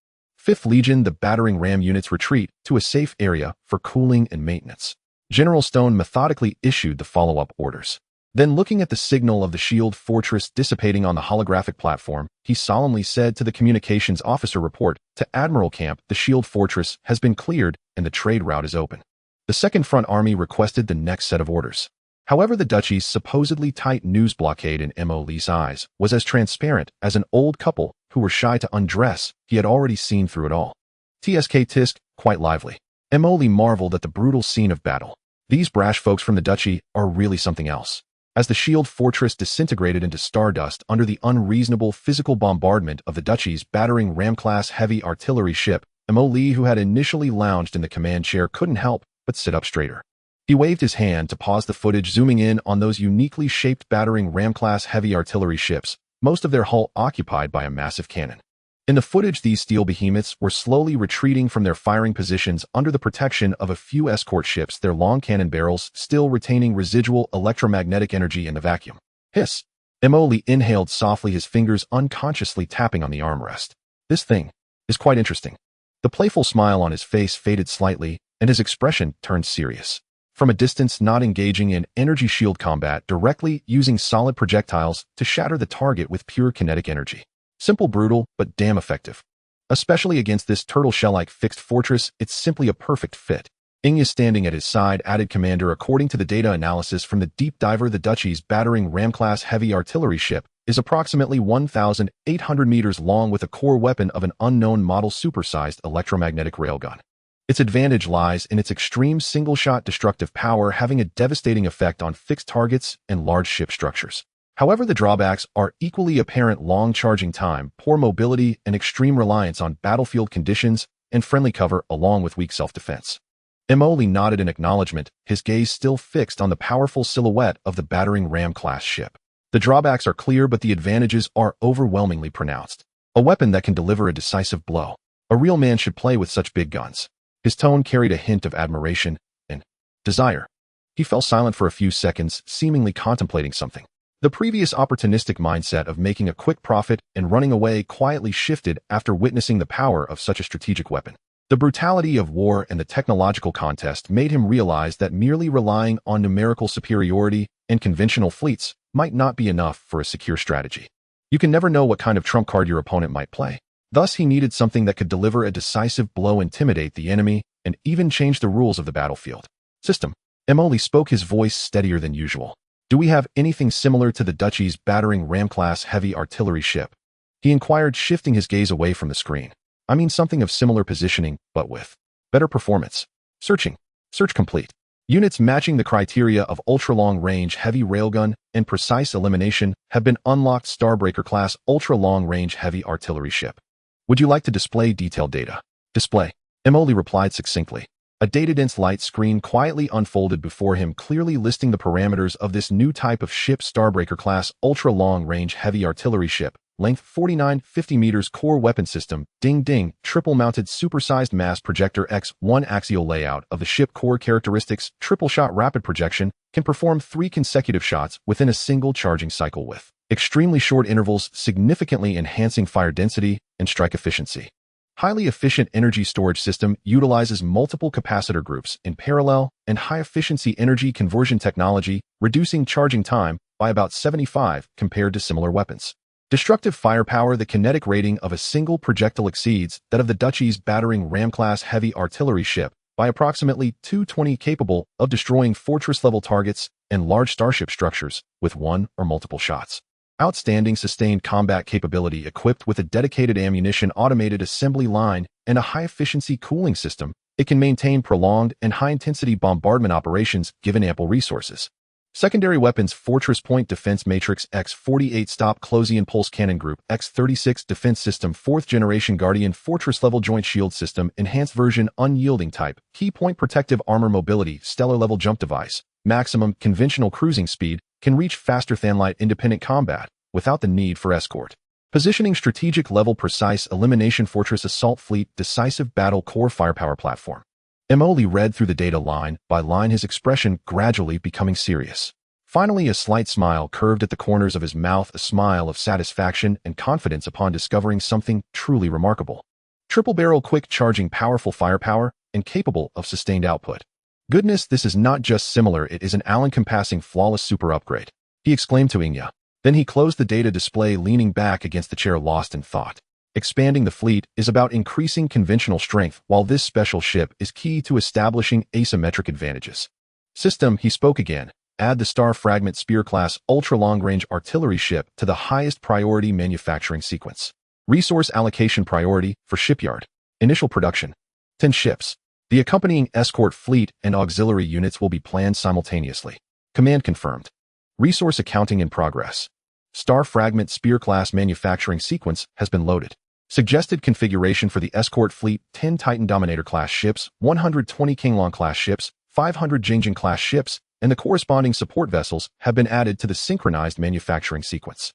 Speaker 1: 5th Legion, the battering ram units, retreat to a safe area for cooling and maintenance. General Stone methodically issued the follow-up orders. Then, looking at the signal of the shield fortress dissipating on the holographic platform, he solemnly said to the communications officer, report to Admiral Camp, the shield fortress has been cleared and the trade route is open. The Second Front Army requested the next set of orders. However, the Duchy's supposedly tight news blockade in Mo Lee's eyes was as transparent as an old couple who were shy to undress. He had already seen through it all. TSK tisk, quite lively. Mo Lee marveled at the brutal scene of battle. These brash folks from the Duchy are really something else. As the shield fortress disintegrated into stardust under the unreasonable physical bombardment of the Duchy's battering ram-class heavy artillery ship, Mo Lee, who had initially lounged in the command chair, couldn't help but sit up straighter. He waved his hand to pause the footage, zooming in on those uniquely shaped battering ram-class heavy artillery ships, most of their hull occupied by a massive cannon. In the footage, these steel behemoths were slowly retreating from their firing positions under the protection of a few escort ships, their long cannon barrels still retaining residual electromagnetic energy in the vacuum. Hiss! Mo Lee inhaled softly, his fingers unconsciously tapping on the armrest. This thing is quite interesting. The playful smile on his face faded slightly, and his expression turned serious. From a distance, not engaging in energy shield combat directly, using solid projectiles to shatter the target with pure kinetic energy. Simple, brutal, but damn effective. Especially against this turtle shell-like fixed fortress, it's simply a perfect fit. Xihe, standing at his side, added, Commander, according to the data analysis from the deep diver, the Duchy's battering ram-class heavy artillery ship is approximately 1,800 meters long with a core weapon of an unknown model supersized electromagnetic railgun. Its advantage lies in its extreme single-shot destructive power, having a devastating effect on fixed targets and large ship structures. However, the drawbacks are equally apparent: long charging time, poor mobility, and extreme reliance on battlefield conditions and friendly cover, along with weak self-defense. Mo Lee nodded in acknowledgement, his gaze still fixed on the powerful silhouette of the battering ram-class ship. The drawbacks are clear, but the advantages are overwhelmingly pronounced. A weapon that can deliver a decisive blow. A real man should play with such big guns. His tone carried a hint of admiration and desire. He fell silent for a few seconds, seemingly contemplating something. The previous opportunistic mindset of making a quick profit and running away quietly shifted after witnessing the power of such a strategic weapon. The brutality of war and the technological contest made him realize that merely relying on numerical superiority and conventional fleets might not be enough for a secure strategy. You can never know what kind of trump card your opponent might play. Thus, he needed something that could deliver a decisive blow, intimidate the enemy, and even change the rules of the battlefield. System. Mo Lee spoke, his voice steadier than usual. Do we have anything similar to the Duchy's battering ram-class heavy artillery ship? He inquired, shifting his gaze away from the screen. I mean something of similar positioning, but with better performance. Searching. Search complete. Units matching the criteria of ultra-long-range heavy railgun and precise elimination have been unlocked. Starbreaker-class ultra-long-range heavy artillery ship. Would you like to display detailed data? Display. Emoli replied succinctly. A data-dense light screen quietly unfolded before him, clearly listing the parameters of this new type of ship. Starbreaker-class ultra-long-range heavy artillery ship. Length 49-50 meters. Core weapon system. Ding ding. Triple-mounted supersized mass projector. X1 axial layout of the ship. Core characteristics. Triple-shot rapid projection. Can perform 3 consecutive shots within a single charging cycle with extremely short intervals, significantly enhancing fire density and strike efficiency. Highly efficient energy storage system utilizes multiple capacitor groups in parallel and high-efficiency energy conversion technology, reducing charging time by about 75 compared to similar weapons. Destructive firepower. The kinetic rating of a single projectile exceeds that of the Duchy's battering ram-class heavy artillery ship by approximately 220, capable of destroying fortress-level targets and large starship structures with one or multiple shots. Outstanding sustained combat capability. Equipped with a dedicated ammunition automated assembly line and a high-efficiency cooling system, it can maintain prolonged and high-intensity bombardment operations given ample resources. Secondary weapons. Fortress Point Defense Matrix. X-48 Stop Closian Pulse Cannon Group. X-36 Defense System. 4th Generation Guardian Fortress Level Joint Shield System. Enhanced version. Unyielding type. Key Point Protective Armor Mobility. Stellar Level Jump Device. Maximum conventional cruising speed. Can reach faster than light independent combat without the need for escort. Positioning. Strategic level precise elimination. Fortress Assault Fleet. Decisive Battle Core Firepower Platform. Emoli read through the data line by line, his expression gradually becoming serious. Finally, a slight smile curved at the corners of his mouth, a smile of satisfaction and confidence upon discovering something truly remarkable. Triple-barrel, quick-charging, powerful firepower, and capable of sustained output. Goodness, this is not just similar, it is an all-encompassing, flawless super upgrade, he exclaimed to Xianxia. Then he closed the data display, leaning back against the chair, lost in thought. Expanding the fleet is about increasing conventional strength, while this special ship is key to establishing asymmetric advantages. System, he spoke again. Add the Star Fragment Spear-class ultra-long-range artillery ship to the highest priority manufacturing sequence. Resource allocation priority for shipyard. Initial production. 10 ships. The accompanying escort fleet and auxiliary units will be planned simultaneously. Command confirmed. Resource accounting in progress. Star Fragment Spear-class manufacturing sequence has been loaded. Suggested configuration for the escort fleet: 10 Titan Dominator-class ships, 120 Kinglong-class ships, 500 Jingjing-class ships, and the corresponding support vessels have been added to the synchronized manufacturing sequence.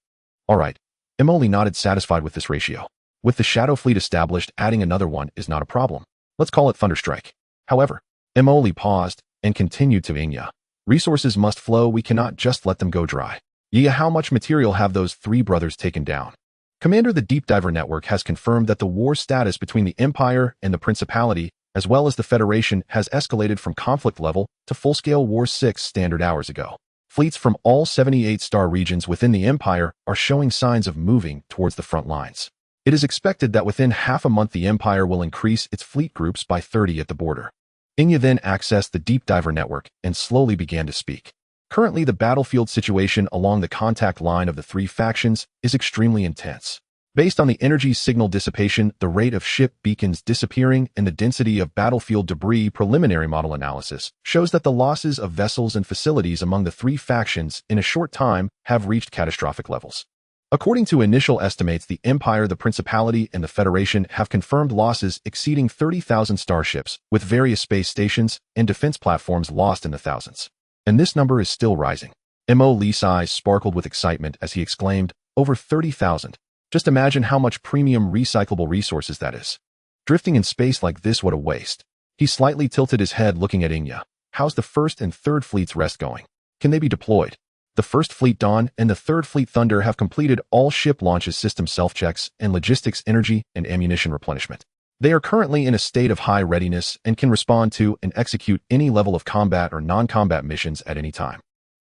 Speaker 1: All right. Emoli nodded, satisfied with this ratio. With the Shadow Fleet established, adding another one is not a problem. Let's call it Thunderstrike. However, Emoli paused and continued to Xianxia. Resources must flow, we cannot just let them go dry. Xihe, how much material have those 3 brothers taken down? Commander, the Deep Diver Network has confirmed that the war status between the Empire and the Principality, as well as the Federation, has escalated from conflict level to full-scale war 6 standard hours ago. Fleets from all 78 star regions within the Empire are showing signs of moving towards the front lines. It is expected that within half a month the Empire will increase its fleet groups by 30 at the border. Xianxia then accessed the Deep Diver Network and slowly began to speak. Currently, the battlefield situation along the contact line of the 3 factions is extremely intense. Based on the energy signal dissipation, the rate of ship beacons disappearing, and the density of battlefield debris, preliminary model analysis shows that the losses of vessels and facilities among the 3 factions in a short time have reached catastrophic levels. According to initial estimates, the Empire, the Principality, and the Federation have confirmed losses exceeding 30,000 starships, with various space stations and defense platforms lost in the thousands. And this number is still rising. Emily's eyes sparkled with excitement as he exclaimed, over 30,000. Just imagine how much premium recyclable resources that is. Drifting in space like this, what a waste. He slightly tilted his head, looking at Xianxia. How's the 1st and 3rd Fleet's rest going? Can they be deployed? The 1st Fleet Dawn and the 3rd Fleet Thunder have completed all ship launches, system self-checks, and logistics, energy, and ammunition replenishment. They are currently in a state of high readiness and can respond to and execute any level of combat or non-combat missions at any time.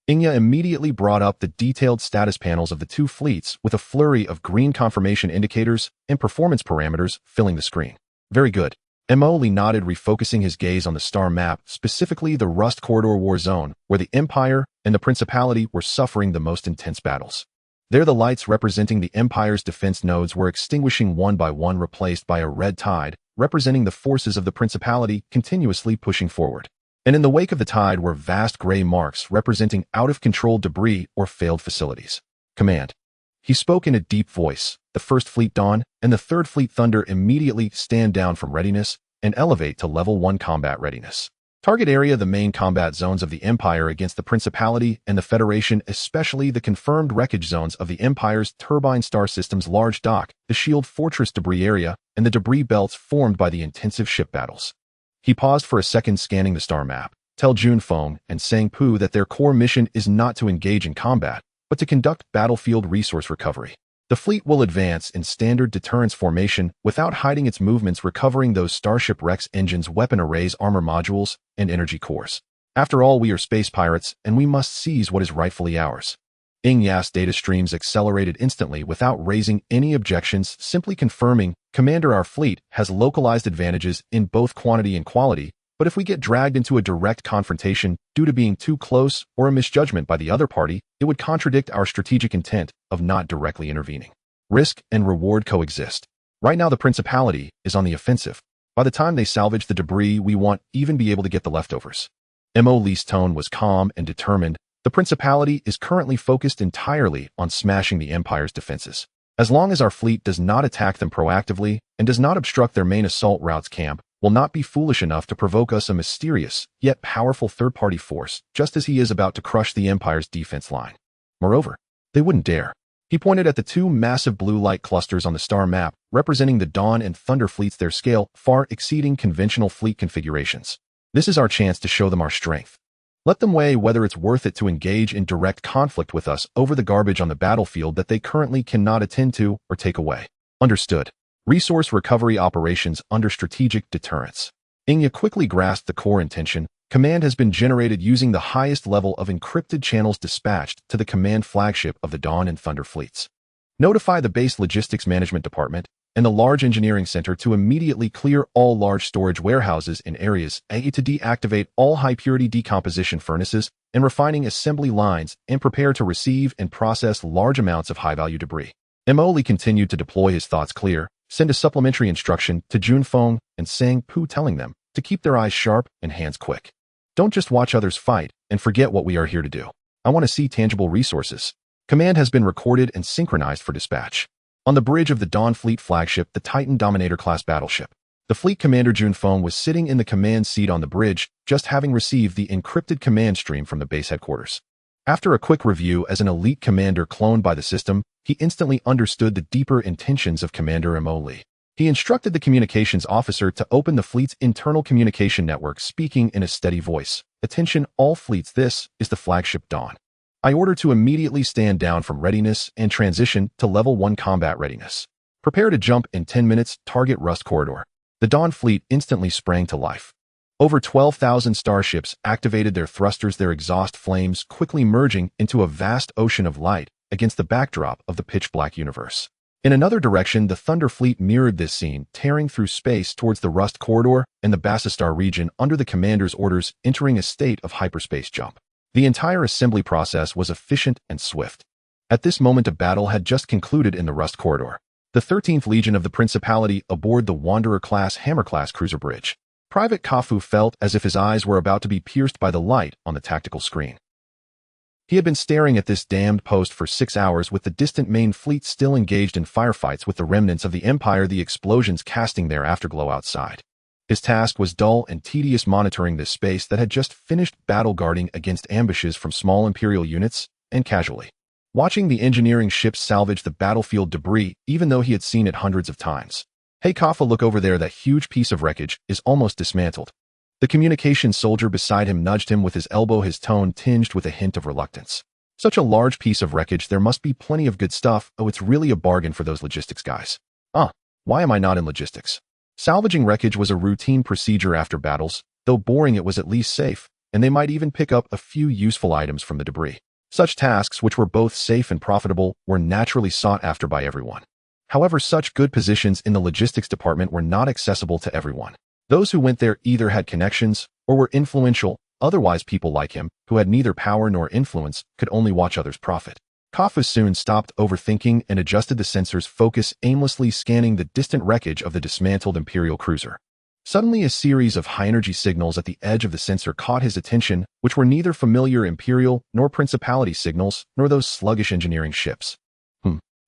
Speaker 1: Xianxia immediately brought up the detailed status panels of the 2 fleets with a flurry of green confirmation indicators and performance parameters filling the screen. Very good. Emoli nodded, refocusing his gaze on the star map, specifically the Rust Corridor war zone, where the Empire and the Principality were suffering the most intense battles. There the lights representing the Empire's defense nodes were extinguishing one by one, replaced by a red tide, representing the forces of the Principality continuously pushing forward. And in the wake of the tide were vast gray marks representing out-of-control debris or failed facilities. Command. He spoke in a deep voice. The First Fleet Dawn and the Third Fleet Thunder immediately stand down from readiness and elevate to Level 1 combat readiness. Target area: the main combat zones of the Empire against the Principality and the Federation, especially the confirmed wreckage zones of the Empire's turbine star system's large dock, the shield fortress debris area, and the debris belts formed by the intensive ship battles. He paused for a second, scanning the star map. Tell Junfeng and Sangpu that their core mission is not to engage in combat, but to conduct battlefield resource recovery. The fleet will advance in standard deterrence formation without hiding its movements, recovering those Starship Rex engines, weapon arrays, armor modules, and energy cores. After all, we are space pirates, and we must seize what is rightfully ours. Yas data streams accelerated instantly without raising any objections, simply confirming, Commander, our fleet has localized advantages in both quantity and quality, but if we get dragged into a direct confrontation due to being too close or a misjudgment by the other party, it would contradict our strategic intent of not directly intervening. Risk and reward coexist. Right now the Principality is on the offensive. By the time they salvage the debris, we won't even be able to get the leftovers. Mo Lee's tone was calm and determined. The Principality is currently focused entirely on smashing the Empire's defenses. As long as our fleet does not attack them proactively and does not obstruct their main assault route's camp, will not be foolish enough to provoke us a mysterious, yet powerful third-party force, just as he is about to crush the Empire's defense line. Moreover, they wouldn't dare. He pointed at the two massive blue light clusters on the star map, representing the Dawn and Thunder fleets, their scale far exceeding conventional fleet configurations. This is our chance to show them our strength. Let them weigh whether it's worth it to engage in direct conflict with us over the garbage on the battlefield that they currently cannot attend to or take away. Understood. Resource recovery operations under strategic deterrence. Inya quickly grasped the core intention. Command has been generated using the highest level of encrypted channels dispatched to the command flagship of the Dawn and Thunder fleets. Notify the base logistics management department and the large engineering center to immediately clear all large storage warehouses and areas, to deactivate all high-purity decomposition furnaces and refining assembly lines, and prepare to receive and process large amounts of high-value debris. Emoli continued to deploy his thoughts clear. Send a supplementary instruction to Junfeng and Sangpu telling them to keep their eyes sharp and hands quick. Don't just watch others fight and forget what we are here to do. I want to see tangible resources. Command has been recorded and synchronized for dispatch. On the bridge of the Dawn Fleet flagship, the Titan Dominator-class battleship. The fleet commander Junfeng was sitting in the command seat on the bridge, just having received the encrypted command stream from the base headquarters. After a quick review as an elite commander cloned by the system, he instantly understood the deeper intentions of Commander Mo Lee. He instructed the communications officer to open the fleet's internal communication network, speaking in a steady voice. Attention, all fleets, this is the flagship Dawn. I order to immediately stand down from readiness and transition to Level 1 combat readiness. Prepare to jump in 10 minutes, target Rust Corridor. The Dawn fleet instantly sprang to life. Over 12,000 starships activated their thrusters, their exhaust flames quickly merging into a vast ocean of light against the backdrop of the pitch-black universe. In another direction, the Thunder fleet mirrored this scene, tearing through space towards the Rust Corridor and the Bassistar region under the commander's orders, entering a state of hyperspace jump. The entire assembly process was efficient and swift. At this moment, a battle had just concluded in the Rust Corridor. The 13th Legion of the Principality aboard the Wanderer-class Hammer-class cruiser bridge. Private Kafu felt as if his eyes were about to be pierced by the light on the tactical screen. He had been staring at this damned post for 6 hours, with the distant main fleet still engaged in firefights with the remnants of the Empire, the explosions casting their afterglow outside. His task was dull and tedious, monitoring this space that had just finished battle guarding against ambushes from small Imperial units, and casually watching the engineering ships salvage the battlefield debris, even though he had seen it hundreds of times. Hey Kafa, look over there, that huge piece of wreckage is almost dismantled. The communication soldier beside him nudged him with his elbow, his tone tinged with a hint of reluctance. Such a large piece of wreckage, there must be plenty of good stuff. Oh, it's really a bargain for those logistics guys. Why am I not in logistics? Salvaging wreckage was a routine procedure after battles, though boring, it was at least safe, and they might even pick up a few useful items from the debris. Such tasks, which were both safe and profitable, were naturally sought after by everyone. However, such good positions in the logistics department were not accessible to everyone. Those who went there either had connections or were influential. Otherwise, people like him, who had neither power nor influence, could only watch others profit. Kaffa soon stopped overthinking and adjusted the sensor's focus, aimlessly scanning the distant wreckage of the dismantled Imperial cruiser. Suddenly, a series of high-energy signals at the edge of the sensor caught his attention, which were neither familiar Imperial nor Principality signals, nor those sluggish engineering ships.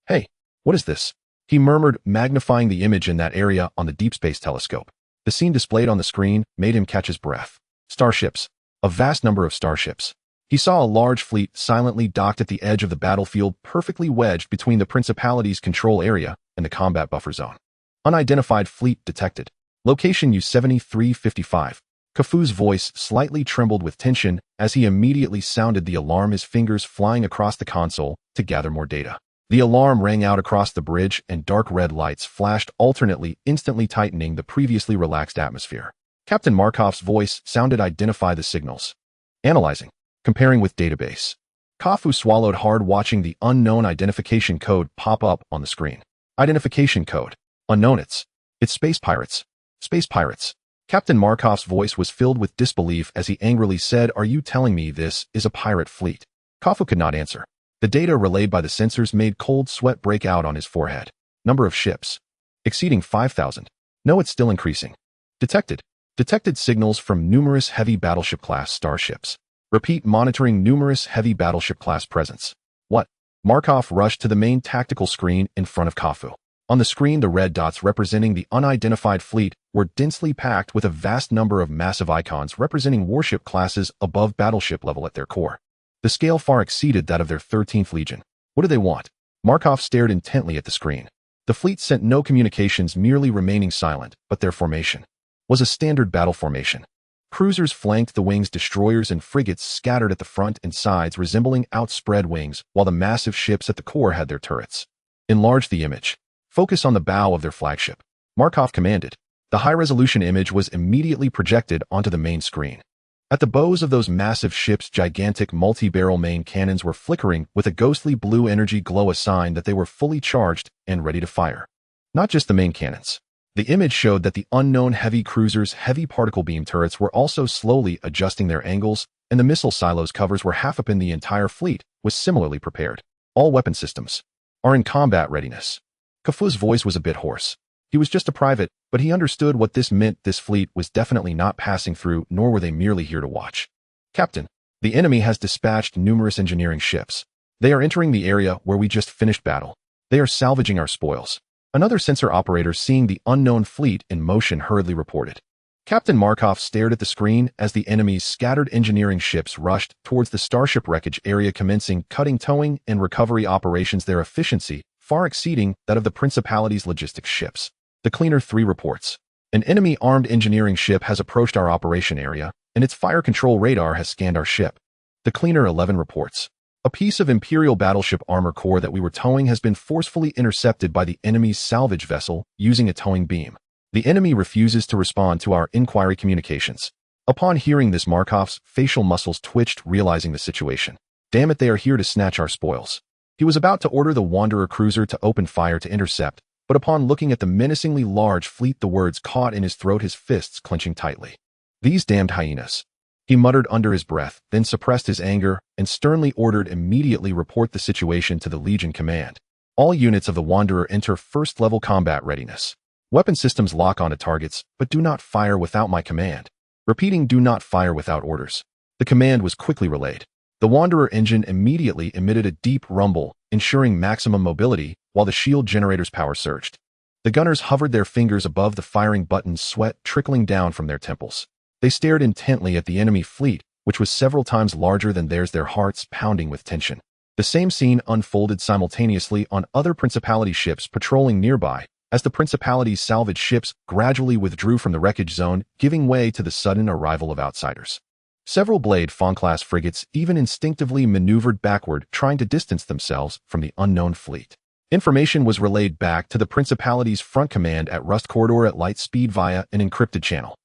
Speaker 1: Hey, what is this? He murmured, magnifying the image in that area on the deep space telescope. The scene displayed on the screen made him catch his breath. Starships. A vast number of starships. He saw a large fleet silently docked at the edge of the battlefield, perfectly wedged between the Principality's control area and the combat buffer zone. Unidentified fleet detected. Location U-7355. Kaffu's voice slightly trembled with tension as he immediately sounded the alarm, his fingers flying across the console to gather more data. The alarm rang out across the bridge and dark red lights flashed alternately, instantly tightening the previously relaxed atmosphere. Captain Markov's voice sounded, identify the signals. Analyzing. Comparing with database. Kaffu swallowed hard, watching the unknown identification code pop up on the screen. Identification code. Unknown. It's space pirates. Space pirates. Captain Markov's voice was filled with disbelief as he angrily said, are you telling me this is a pirate fleet? Kaffu could not answer. The data relayed by the sensors made cold sweat break out on his forehead. Number of ships. Exceeding 5,000. No, it's still increasing. Detected. Detected signals from numerous heavy battleship-class starships. Repeat, monitoring numerous heavy battleship-class presence. What? Markov rushed to the main tactical screen in front of Kaffu. On the screen, the red dots representing the unidentified fleet were densely packed with a vast number of massive icons representing warship classes above battleship level at their core. The scale far exceeded that of their 13th Legion. What do they want? Markov stared intently at the screen. The fleet sent no communications, merely remaining silent, but their formation was a standard battle formation. Cruisers flanked the wings, destroyers and frigates scattered at the front and sides resembling outspread wings, while the massive ships at the core had their turrets. Enlarge the image. Focus on the bow of their flagship. Markov commanded. The high-resolution image was immediately projected onto the main screen. At the bows of those massive ships, gigantic multi-barrel main cannons were flickering with a ghostly blue energy glow, a sign that they were fully charged and ready to fire. Not just the main cannons. The image showed that the unknown heavy cruiser's heavy particle beam turrets were also slowly adjusting their angles, and the missile silos covers were half up, in the entire fleet was similarly prepared. All weapon systems are in combat readiness. Kaffu's voice was a bit hoarse. He was just a private, but he understood what this meant. This fleet was definitely not passing through, nor were they merely here to watch. Captain, the enemy has dispatched numerous engineering ships. They are entering the area where we just finished battle. They are salvaging our spoils. Another sensor operator, seeing the unknown fleet in motion, hurriedly reported. Captain Markov stared at the screen as the enemy's scattered engineering ships rushed towards the Starship wreckage area, commencing cutting, towing, and recovery operations, their efficiency far exceeding that of the Principality's logistics ships. The Cleaner 3 reports. An enemy armed engineering ship has approached our operation area, and its fire control radar has scanned our ship. The Cleaner 11 reports. A piece of Imperial battleship armor core that we were towing has been forcefully intercepted by the enemy's salvage vessel using a towing beam. The enemy refuses to respond to our inquiry communications. Upon hearing this, Markov's facial muscles twitched, realizing the situation. Damn it, they are here to snatch our spoils. He was about to order the Wanderer cruiser to open fire to intercept, but upon looking at the menacingly large fleet, the words caught in his throat, his fists clenching tightly. These damned hyenas. He muttered under his breath, then suppressed his anger and sternly ordered immediately report the situation to the Legion command. All units of the Wanderer enter first-level combat readiness. Weapon systems lock onto targets, but do not fire without my command. Repeating, do not fire without orders. The command was quickly relayed. The Wanderer engine immediately emitted a deep rumble, ensuring maximum mobility, while the shield generator's power surged. The gunners hovered their fingers above the firing buttons, sweat trickling down from their temples. They stared intently at the enemy fleet, which was several times larger than theirs, their hearts pounding with tension. The same scene unfolded simultaneously on other Principality ships patrolling nearby, as the Principality's salvage ships gradually withdrew from the wreckage zone, giving way to the sudden arrival of outsiders. Several Blade Fawn-class frigates even instinctively maneuvered backward, trying to distance themselves from the unknown fleet. Information was relayed back to the Principality's front command at Rust Corridor at light speed via an encrypted channel.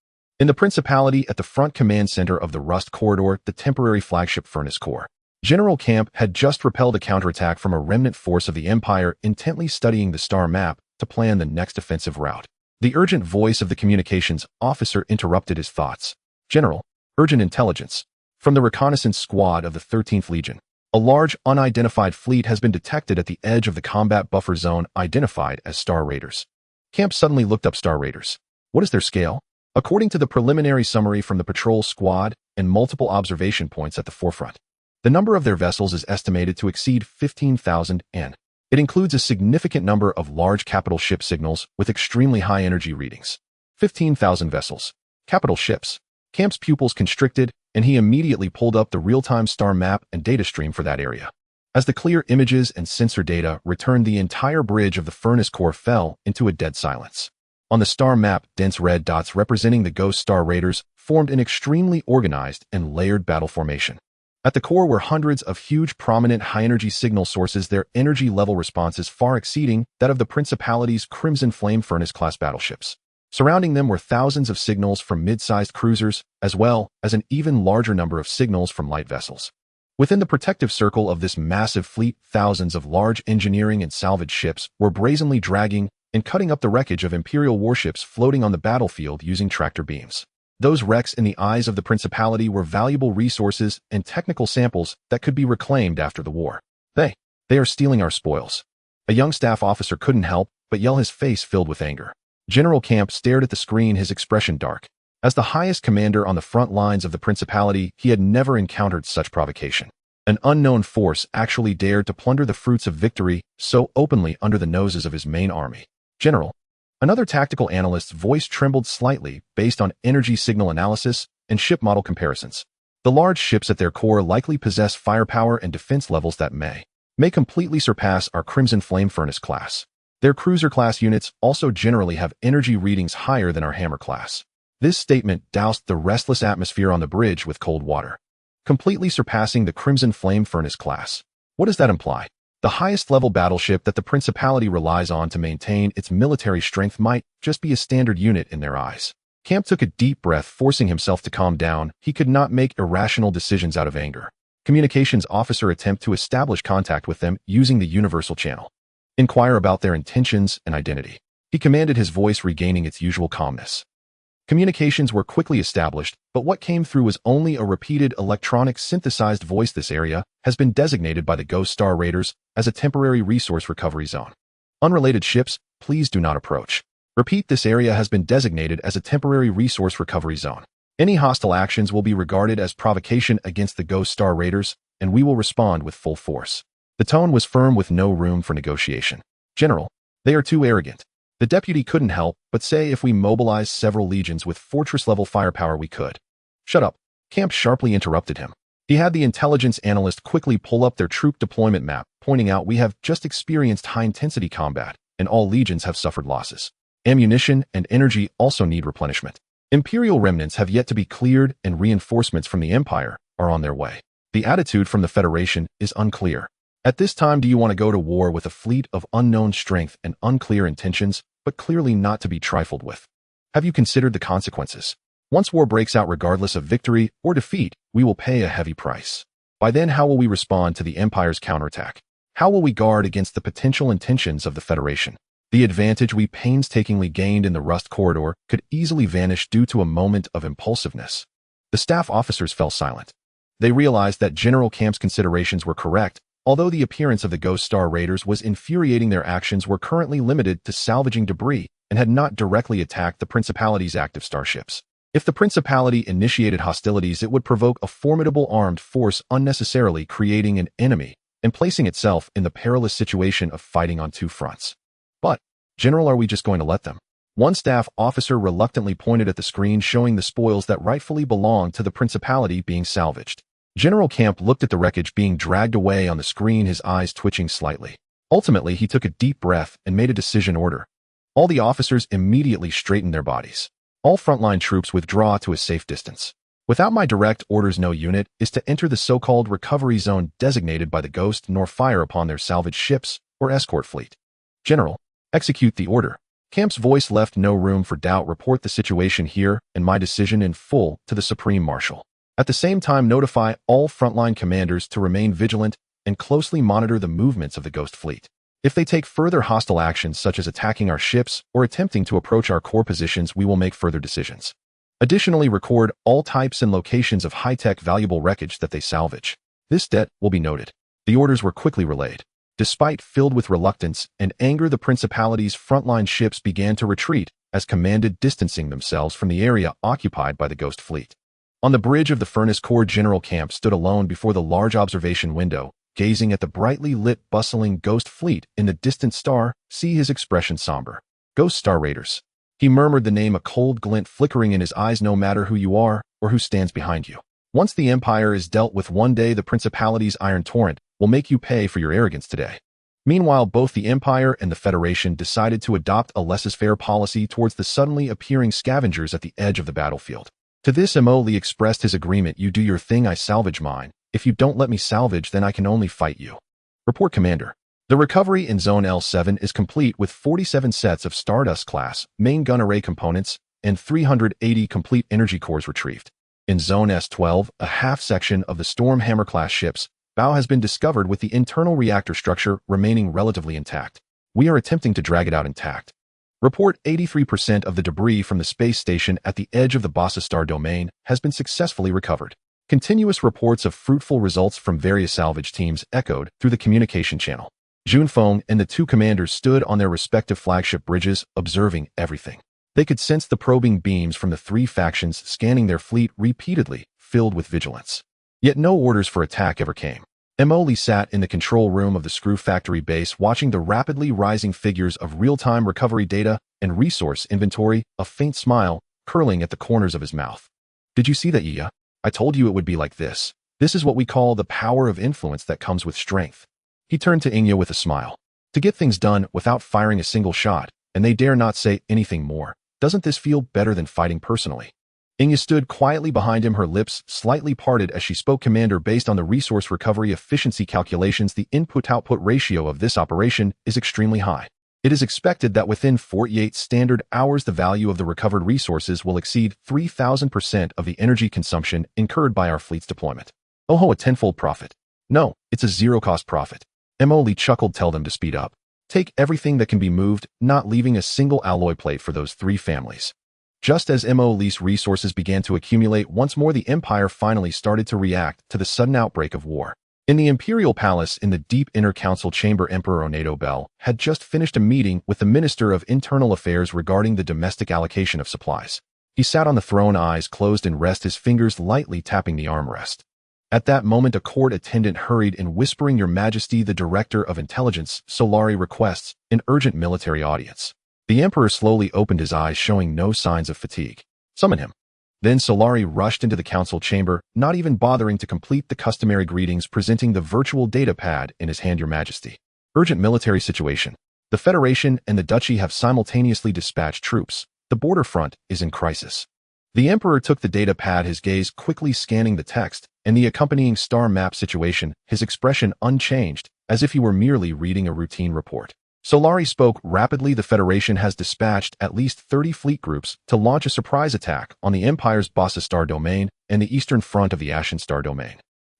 Speaker 1: In the Principality, at the front command center of the Rust Corridor, the temporary flagship Furnace Core, General Camp had just repelled a counterattack from a remnant force of the Empire, intently studying the star map to plan the next offensive route. The urgent voice of the communications officer interrupted his thoughts. General, urgent intelligence. From the reconnaissance squad of the 13th Legion. A large, unidentified fleet has been detected at the edge of the combat buffer zone identified as Star Raiders. Camp suddenly looked up Star Raiders. What is their scale? According to the preliminary summary from the patrol squad and multiple observation points at the forefront, the number of their vessels is estimated to exceed 15,000 and it includes a significant number of large capital ship signals with extremely high energy readings. 15,000 vessels. Capital ships. Camp's pupils constricted, and he immediately pulled up the real-time star map and data stream for that area. As the clear images and sensor data returned, the entire bridge of the furnace core fell into a dead silence. On the star map, dense red dots representing the Ghost Star Raiders formed an extremely organized and layered battle formation. At the core were hundreds of huge, prominent high-energy signal sources, their energy level responses far exceeding that of the Principality's Crimson Flame Furnace-class battleships. Surrounding them were thousands of signals from mid-sized cruisers, as well as an even larger number of signals from light vessels. Within the protective circle of this massive fleet, thousands of large engineering and salvage ships were brazenly dragging and cutting up the wreckage of Imperial warships floating on the battlefield using tractor beams. Those wrecks in the eyes of the Principality were valuable resources and technical samples that could be reclaimed after the war. They are stealing our spoils. A young staff officer couldn't help but yell, his face filled with anger. General Camp stared at the screen, his expression dark. As the highest commander on the front lines of the Principality, he had never encountered such provocation. An unknown force actually dared to plunder the fruits of victory so openly under the noses of his main army. General. Another tactical analyst's voice trembled slightly based on energy signal analysis and ship model comparisons. The large ships at their core likely possess firepower and defense levels that may completely surpass our Crimson Flame Furnace class. Their cruiser-class units also generally have energy readings higher than our Hammer class. This statement doused the restless atmosphere on the bridge with cold water. Completely surpassing the Crimson Flame Furnace class. What does that imply? The highest-level battleship that the Principality relies on to maintain its military strength might just be a standard unit in their eyes. Camp took a deep breath, forcing himself to calm down. He could not make irrational decisions out of anger. Communications officer attempt to establish contact with them using the universal channel. Inquire about their intentions and identity. He commanded, his voice regaining its usual calmness. Communications were quickly established, but what came through was only a repeated electronic synthesized voice. This area has been designated by the Ghost Star Raiders as a temporary resource recovery zone. Unrelated ships, please do not approach. Repeat, this area has been designated as a temporary resource recovery zone. Any hostile actions will be regarded as provocation against the Ghost Star Raiders, and we will respond with full force. The tone was firm with no room for negotiation. General, they are too arrogant. The deputy couldn't help but say, if we mobilize several legions with fortress-level firepower, we could. Shut up. Camp sharply interrupted him. He had the intelligence analyst quickly pull up their troop deployment map, pointing out, we have just experienced high-intensity combat, and all legions have suffered losses. Ammunition and energy also need replenishment. Imperial remnants have yet to be cleared, and reinforcements from the Empire are on their way. The attitude from the Federation is unclear. At this time, do you want to go to war with a fleet of unknown strength and unclear intentions, but clearly not to be trifled with? Have you considered the consequences? Once war breaks out, regardless of victory or defeat, we will pay a heavy price. By then, how will we respond to the Empire's counterattack? How will we guard against the potential intentions of the Federation? The advantage we painstakingly gained in the Rust Corridor could easily vanish due to a moment of impulsiveness. The staff officers fell silent. They realized that General Camp's considerations were correct. Although the appearance of the Ghost Star Raiders was infuriating, their actions were currently limited to salvaging debris and had not directly attacked the Principality's active starships. If the Principality initiated hostilities, it would provoke a formidable armed force, unnecessarily creating an enemy and placing itself in the perilous situation of fighting on two fronts. But, General, are we just going to let them? One staff officer reluctantly pointed at the screen showing the spoils that rightfully belonged to the Principality being salvaged. General Camp looked at the wreckage being dragged away on the screen, his eyes twitching slightly. Ultimately, he took a deep breath and made a decision order. All the officers immediately straightened their bodies. All frontline troops withdraw to a safe distance. Without my direct orders, no unit is to enter the so-called recovery zone designated by the Ghost, nor fire upon their salvage ships or escort fleet. General, execute the order. Camp's voice left no room for doubt. Report the situation here and my decision in full to the Supreme Marshal. At the same time, notify all frontline commanders to remain vigilant and closely monitor the movements of the Ghost fleet. If they take further hostile actions, such as attacking our ships or attempting to approach our core positions, we will make further decisions. Additionally, record all types and locations of high-tech valuable wreckage that they salvage. This debt will be noted. The orders were quickly relayed. Despite filled with reluctance and anger, the Principality's frontline ships began to retreat, as commanded, distancing themselves from the area occupied by the Ghost Fleet. On the bridge of the Furnace Corps, General Camp stood alone before the large observation window, gazing at the brightly lit, bustling Ghost Fleet in the distant star. See his expression somber. Ghost Star Raiders. He murmured the name, a cold glint flickering in his eyes. No matter who you are or who stands behind you. Once the Empire is dealt with, one day the Principality's iron torrent will make you pay for your arrogance today. Meanwhile, both the Empire and the Federation decided to adopt a laissez-faire policy towards the suddenly appearing scavengers at the edge of the battlefield. To this, Mo Li expressed his agreement. You do your thing, I salvage mine. If you don't let me salvage, then I can only fight you. Report, Commander. The recovery in Zone L7 is complete with 47 sets of Stardust-class main gun array components and 380 complete energy cores retrieved. In Zone S12, a half-section of the Stormhammer-class ships bow has been discovered with the internal reactor structure remaining relatively intact. We are attempting to drag it out intact. Report, 83% of the debris from the space station at the edge of the Bassa Star domain has been successfully recovered. Continuous reports of fruitful results from various salvage teams echoed through the communication channel. Junfeng and the two commanders stood on their respective flagship bridges, observing everything. They could sense the probing beams from the three factions scanning their fleet repeatedly, filled with vigilance. Yet no orders for attack ever came. Mo Li sat in the control room of the Screw Factory base, watching the rapidly rising figures of real-time recovery data and resource inventory, a faint smile curling at the corners of his mouth. Did you see that, Xihe? I told you it would be like this. This is what we call the power of influence that comes with strength. He turned to Xihe with a smile. To get things done without firing a single shot, and they dare not say anything more. Doesn't this feel better than fighting personally? Xihe stood quietly behind him, her lips slightly parted as she spoke. Commander, based on the resource recovery efficiency calculations, the input-output ratio of this operation is extremely high. It is expected that within 48 standard hours, the value of the recovered resources will exceed 3,000% of the energy consumption incurred by our fleet's deployment. Oh ho, a tenfold profit. No, it's a zero-cost profit. Mo Li chuckled. Tell them to speed up. Take everything that can be moved, not leaving a single alloy plate for those three families. Just as Mo Li's resources began to accumulate once more, the Empire finally started to react to the sudden outbreak of war. In the Imperial Palace in the deep inner council chamber, Emperor Onedo Bell had just finished a meeting with the Minister of Internal Affairs regarding the domestic allocation of supplies. He sat on the throne, eyes closed in rest, his fingers lightly tapping the armrest. At that moment, a court attendant hurried in, whispering, Your Majesty, the Director of Intelligence, Solari, requests an urgent military audience. The Emperor slowly opened his eyes, showing no signs of fatigue. Summon him. Then Solari rushed into the council chamber, not even bothering to complete the customary greetings, presenting the virtual data pad in his hand. Your Majesty. Urgent military situation. The Federation and the Duchy have simultaneously dispatched troops. The border front is in crisis. The Emperor took the data pad, his gaze quickly scanning the text and the accompanying star map situation, his expression unchanged, as if he were merely reading a routine report. Solari spoke rapidly. The Federation has dispatched at least 30 fleet groups to launch a surprise attack on the Empire's Bassa Star domain and the eastern front of the Ashen Star domain.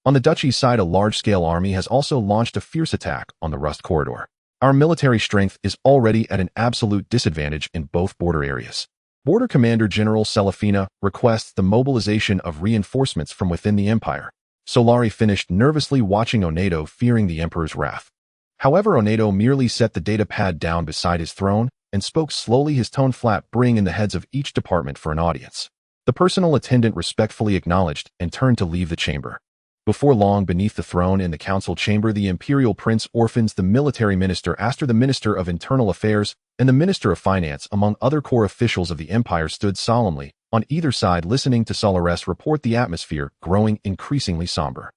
Speaker 1: On the Duchy's side, a large-scale army has also launched a fierce attack on the Rust Corridor. Our military strength is already at an absolute disadvantage in both border areas. Border Commander General Selefina requests the mobilization of reinforcements from within the Empire. Solari finished, nervously watching Onedo, fearing the Emperor's wrath. However, Onedo merely set the data pad down beside his throne and spoke slowly, his tone flat, bringing in the heads of each department for an audience. The personal attendant respectfully acknowledged and turned to leave the chamber. Before long, beneath the throne in the council chamber, the Imperial Prince Orphans, the military minister, Aster, the Minister of Internal Affairs, and the Minister of Finance, among other core officials of the Empire, stood solemnly on either side, listening to Solares report, the atmosphere growing increasingly somber.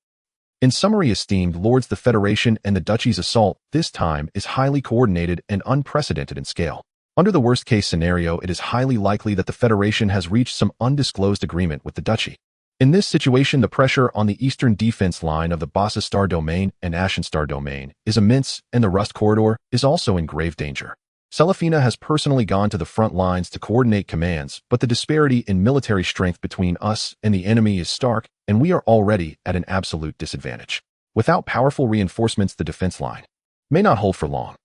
Speaker 1: In summary, esteemed lords, the Federation and the Duchy's assault this time is highly coordinated and unprecedented in scale. Under the worst-case scenario, it is highly likely that the Federation has reached some undisclosed agreement with the Duchy. In this situation, the pressure on the eastern defense line of the Bassa Star domain and Ashen Star domain is immense, and the Rust Corridor is also in grave danger. Selefina has personally gone to the front lines to coordinate commands, but the disparity in military strength between us and the enemy is stark, and we are already at an absolute disadvantage. Without powerful reinforcements, the defense line may not hold for long.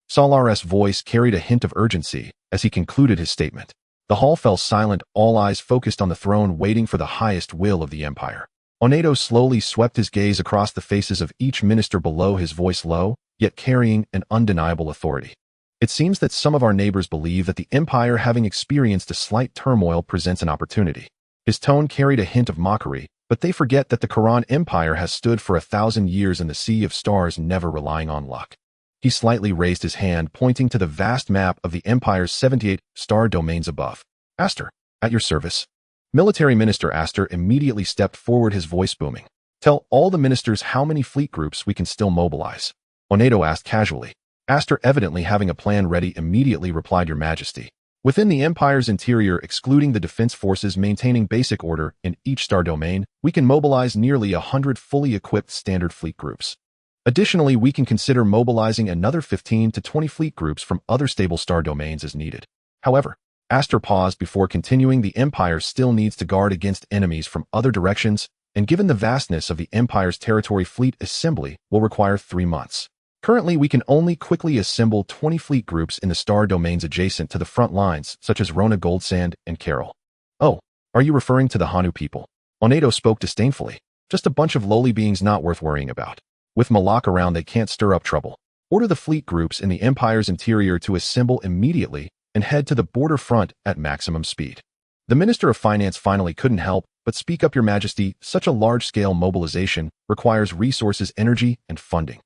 Speaker 1: Solares' voice carried a hint of urgency as he concluded his statement. The hall fell silent, all eyes focused on the throne, waiting for the highest will of the Empire. Onedo slowly swept his gaze across the faces of each minister below, his voice low, yet carrying an undeniable authority. It seems that some of our neighbors believe that the Empire, having experienced a slight turmoil, presents an opportunity. His tone carried a hint of mockery, but they forget that the Quran Empire has stood for 1,000 years in the sea of stars, never relying on luck. He slightly raised his hand, pointing to the vast map of the Empire's 78 star domains above. Aster, at your service. Military Minister Aster immediately stepped forward, his voice booming. Tell all the ministers how many fleet groups we can still mobilize. Onedo asked casually. Aster, evidently having a plan ready, immediately replied, Your Majesty. Within the Empire's interior, excluding the defense forces maintaining basic order in each star domain, we can mobilize nearly 100 fully equipped standard fleet groups. Additionally, we can consider mobilizing another 15 to 20 fleet groups from other stable star domains as needed. However, Aster paused before continuing. The Empire still needs to guard against enemies from other directions, and given the vastness of the Empire's territory, fleet assembly will require 3 months. Currently, we can only quickly assemble 20 fleet groups in the star domains adjacent to the front lines, such as Rona, Goldsand, and Carol. Oh, are you referring to the Hanu people? Onedo spoke disdainfully. Just a bunch of lowly beings not worth worrying about. With Malak around, they can't stir up trouble. Order the fleet groups in the Empire's interior to assemble immediately and head to the border front at maximum speed. The Minister of Finance finally couldn't help but speak up. Your Majesty, such a large-scale mobilization requires resources, energy, and funding.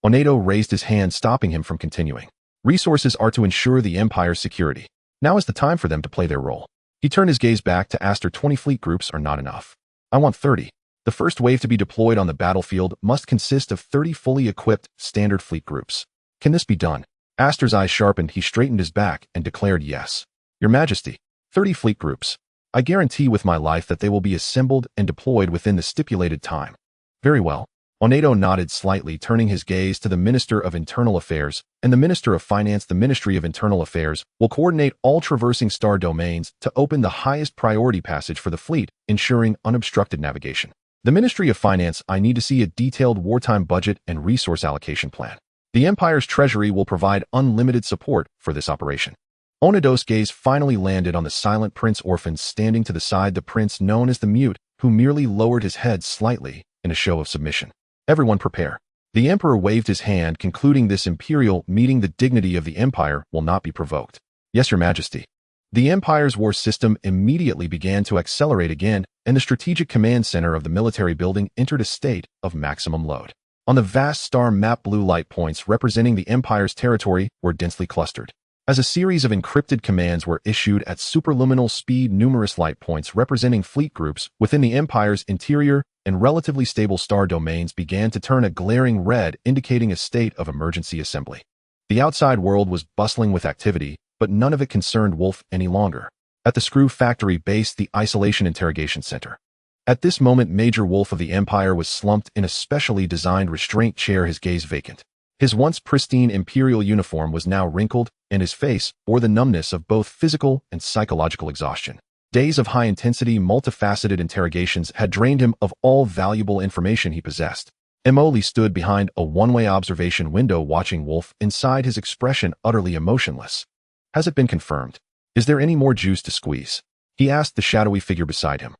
Speaker 1: Onedo raised his hand, stopping him from continuing. Resources are to ensure the Empire's security. Now is the time for them to play their role. He turned his gaze back to Aster. 20 fleet groups are not enough. I want 30. The first wave to be deployed on the battlefield must consist of 30 fully equipped standard fleet groups. Can this be done? Aster's eyes sharpened. He straightened his back and declared, Yes. Your Majesty, 30 fleet groups. I guarantee with my life that they will be assembled and deployed within the stipulated time. Very well. Onedo nodded slightly, turning his gaze to the Minister of Internal Affairs and the Minister of Finance. The Ministry of Internal Affairs will coordinate all traversing star domains to open the highest priority passage for the fleet, ensuring unobstructed navigation. The Ministry of Finance, I need to see a detailed wartime budget and resource allocation plan. The Empire's treasury will provide unlimited support for this operation. Onedo's gaze finally landed on the silent Prince Orphan standing to the side, the prince known as the Mute, who merely lowered his head slightly in a show of submission. Everyone prepare. The Emperor waved his hand, concluding this imperial meeting. The dignity of the Empire will not be provoked. Yes, Your Majesty. The Empire's war system immediately began to accelerate again, and the strategic command center of the military building entered a state of maximum load. On the vast star map, blue light points representing the Empire's territory were densely clustered. As a series of encrypted commands were issued at superluminal speed, numerous light points representing fleet groups within the Empire's interior and relatively stable star domains began to turn a glaring red, indicating a state of emergency assembly. The outside world was bustling with activity, but none of it concerned Wolf any longer. At the Screw Factory base, the Isolation Interrogation Center. At this moment, Major Wolf of the Empire was slumped in a specially designed restraint chair, his gaze vacant. His once pristine imperial uniform was now wrinkled, and his face bore the numbness of both physical and psychological exhaustion. Days of high-intensity, multifaceted interrogations had drained him of all valuable information he possessed. Emoli stood behind a one-way observation window watching Wolf, inside his expression utterly emotionless. Has it been confirmed? Is there any more juice to squeeze? He asked the shadowy figure beside him.